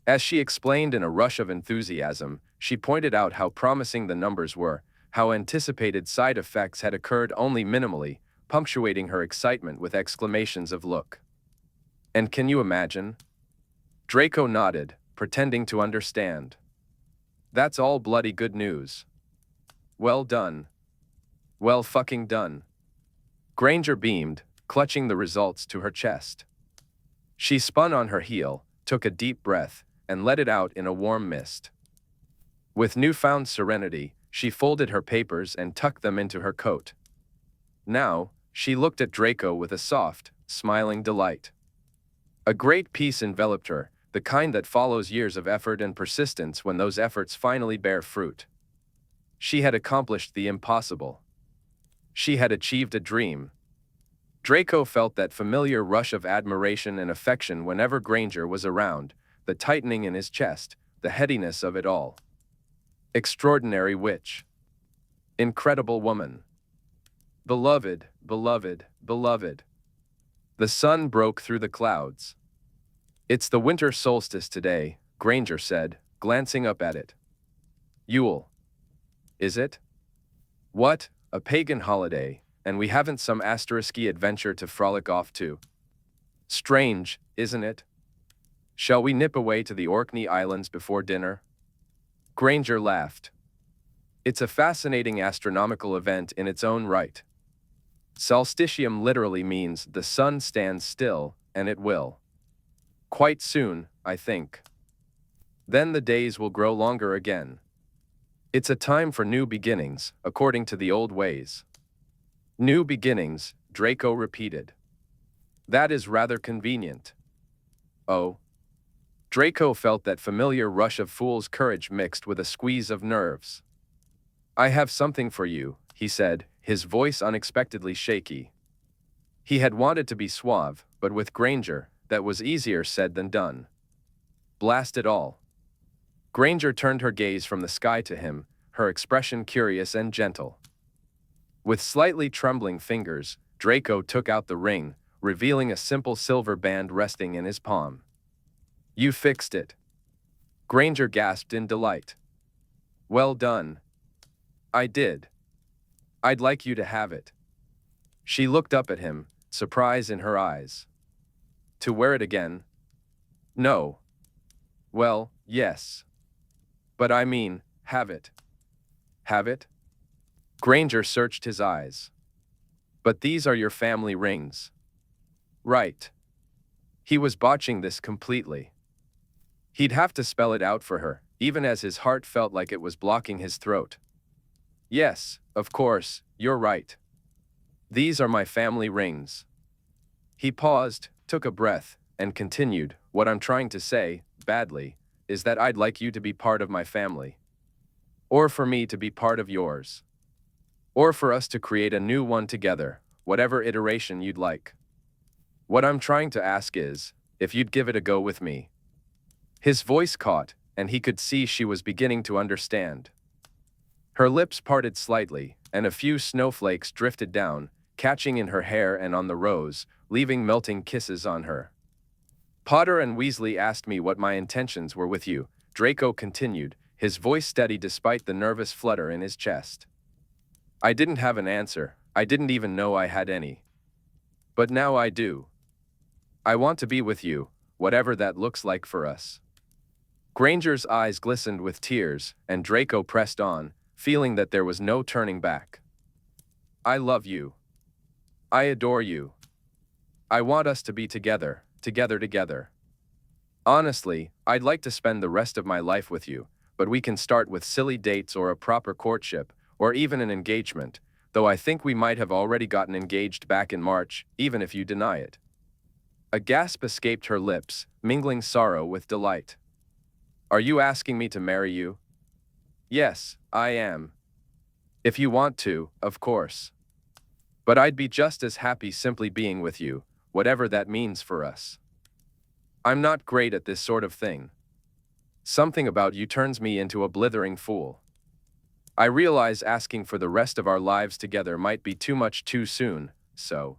Speaker 1: As she explained in a rush of enthusiasm, she pointed out how promising the numbers were, how anticipated side effects had occurred only minimally, punctuating her excitement with exclamations of "Look! And can you imagine? Draco nodded, pretending to understand. That's all bloody good news. Well done. Well fucking done. Granger beamed, clutching the results to her chest. She spun on her heel, took a deep breath, and let it out in a warm mist. With newfound serenity, she folded her papers and tucked them into her coat. Now, she looked at Draco with a soft, smiling delight. A great peace enveloped her, the kind that follows years of effort and persistence when those efforts finally bear fruit. She had accomplished the impossible. She had achieved a dream. Draco felt that familiar rush of admiration and affection whenever Granger was around, the tightening in his chest, the headiness of it all. Extraordinary witch. Incredible woman. Beloved, beloved, beloved. The sun broke through the clouds. It's the winter solstice today, Granger said, glancing up at it. Yule. Is it? What, a pagan holiday, and we haven't some asterisky adventure to frolic off to? Strange, isn't it? Shall we nip away to the Orkney Islands before dinner? Granger laughed. It's a fascinating astronomical event in its own right. Solstitium literally means the sun stands still, and it will. Quite soon, I think. Then the days will grow longer again. It's a time for new beginnings, according to the old ways. New beginnings, Draco repeated. That is rather convenient. Oh. Draco felt that familiar rush of fool's courage mixed with a squeeze of nerves. I have something for you, he said, his voice unexpectedly shaky. He had wanted to be suave, but with Granger, that was easier said than done. Blast it all. Granger turned her gaze from the sky to him, her expression curious and gentle. With slightly trembling fingers, Draco took out the ring, revealing a simple silver band resting in his palm. You fixed it. Granger gasped in delight. Well done. I did. I'd like you to have it. She looked up at him, surprise in her eyes. To wear it again? No. Well, yes. But I mean, have it. Have it? Granger searched his eyes. But these are your family rings. Right. He was botching this completely. He'd have to spell it out for her, even as his heart felt like it was blocking his throat. Yes, of course, you're right. These are my family rings. He paused, took a breath, and continued, what I'm trying to say, badly, is that I'd like you to be part of my family. Or for me to be part of yours. Or for us to create a new one together, whatever iteration you'd like. What I'm trying to ask is, if you'd give it a go with me. His voice caught, and he could see she was beginning to understand. Her lips parted slightly, and a few snowflakes drifted down, catching in her hair and on the rose, leaving melting kisses on her. Potter and Weasley asked me what my intentions were with you, Draco continued, his voice steady despite the nervous flutter in his chest. I didn't have an answer, I didn't even know I had any. But now I do. I want to be with you, whatever that looks like for us. Granger's eyes glistened with tears, and Draco pressed on, feeling that there was no turning back. I love you. I adore you. I want us to be together, together. Honestly, I'd like to spend the rest of my life with you, but we can start with silly dates or a proper courtship, or even an engagement, though I think we might have already gotten engaged back in March, even if you deny it. A gasp escaped her lips, mingling sorrow with delight. Are you asking me to marry you? Yes, I am. If you want to, of course. But I'd be just as happy simply being with you, whatever that means for us. I'm not great at this sort of thing. Something about you turns me into a blithering fool. I realize asking for the rest of our lives together might be too much too soon, so.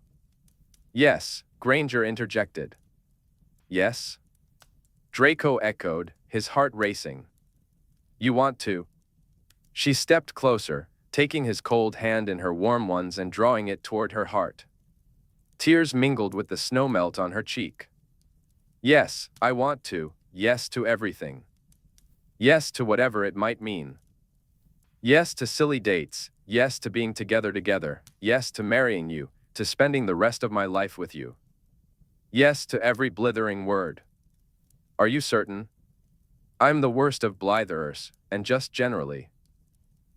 Speaker 1: Yes, Granger interjected. Yes? Draco echoed, his heart racing. You want to? She stepped closer, taking his cold hand in her warm ones and drawing it toward her heart. Tears mingled with the snowmelt on her cheek. Yes, I want to. Yes to everything. Yes to whatever it might mean. Yes to silly dates. Yes to being together. Yes to marrying you, to spending the rest of my life with you. Yes to every blithering word. Are you certain? I'm the worst of blitherers, and just generally.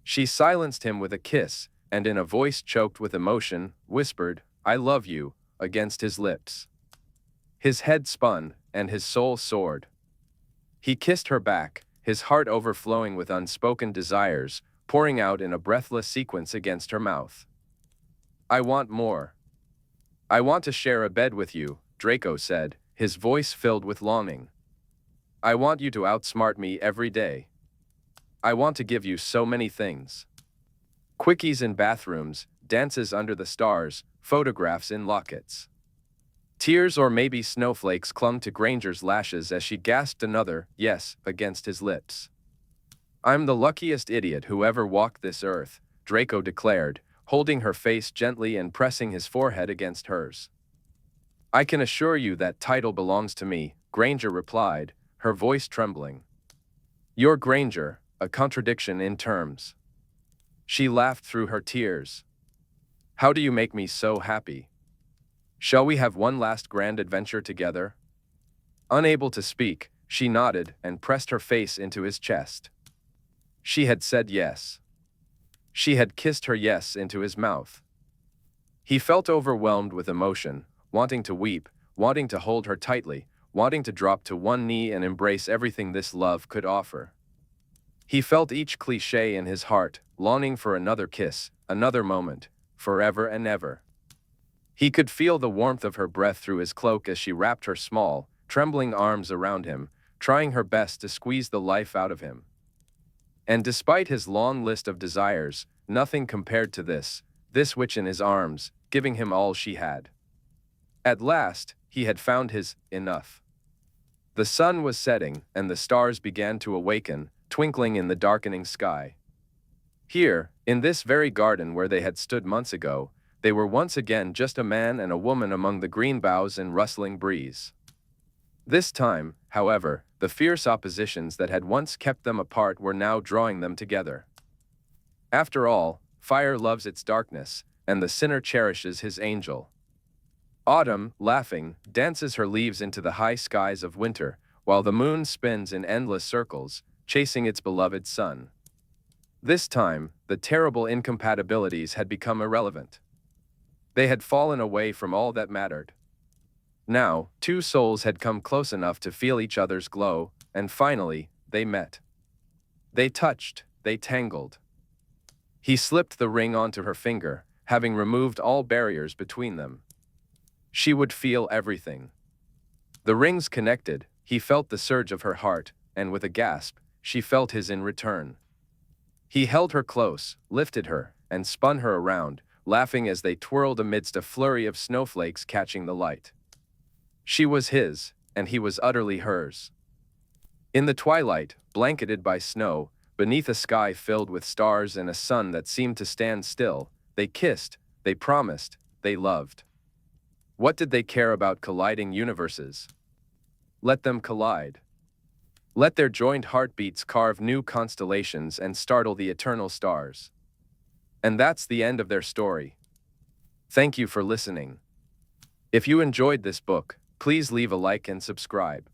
Speaker 1: She silenced him with a kiss, and in a voice choked with emotion, whispered, I love you, against his lips. His head spun, and his soul soared. He kissed her back, his heart overflowing with unspoken desires, pouring out in a breathless sequence against her mouth. I want more. I want to share a bed with you, Draco said, his voice filled with longing. I want you to outsmart me every day. I want to give you so many things. Quickies in bathrooms, dances under the stars, photographs in lockets. Tears or maybe snowflakes clung to Granger's lashes as she gasped another yes against his lips. I'm the luckiest idiot who ever walked this earth, Draco declared, holding her face gently and pressing his forehead against hers. I can assure you that title belongs to me, Granger replied, her voice trembling. You're Granger, a contradiction in terms. She laughed through her tears. How do you make me so happy? Shall we have one last grand adventure together? Unable to speak, she nodded and pressed her face into his chest. She had said yes. She had kissed her yes into his mouth. He felt overwhelmed with emotion, wanting to weep, wanting to hold her tightly, wanting to drop to one knee and embrace everything this love could offer. He felt each cliché in his heart, longing for another kiss, another moment, forever and ever. He could feel the warmth of her breath through his cloak as she wrapped her small, trembling arms around him, trying her best to squeeze the life out of him. And despite his long list of desires, nothing compared to this witch in his arms, giving him all she had. At last, he had found his enough. The sun was setting, and the stars began to awaken, twinkling in the darkening sky. Here, in this very garden where they had stood months ago, they were once again just a man and a woman among the green boughs and rustling breeze. This time, however, the fierce oppositions that had once kept them apart were now drawing them together. After all, fire loves its darkness, and the sinner cherishes his angel. Autumn, laughing, dances her leaves into the high skies of winter, while the moon spins in endless circles, chasing its beloved sun. This time, the terrible incompatibilities had become irrelevant. They had fallen away from all that mattered. Now, two souls had come close enough to feel each other's glow, and finally, they met. They touched, they tangled. He slipped the ring onto her finger, having removed all barriers between them. She would feel everything. The rings connected, he felt the surge of her heart, and with a gasp, she felt his in return. He held her close, lifted her, and spun her around, laughing as they twirled amidst a flurry of snowflakes catching the light. She was his, and he was utterly hers. In the twilight, blanketed by snow, beneath a sky filled with stars and a sun that seemed to stand still, they kissed, they promised, they loved. What did they care about colliding universes? Let them collide. Let their joined heartbeats carve new constellations and startle the eternal stars. And that's the end of their story. Thank you for listening. If you enjoyed this book, please leave a like and subscribe.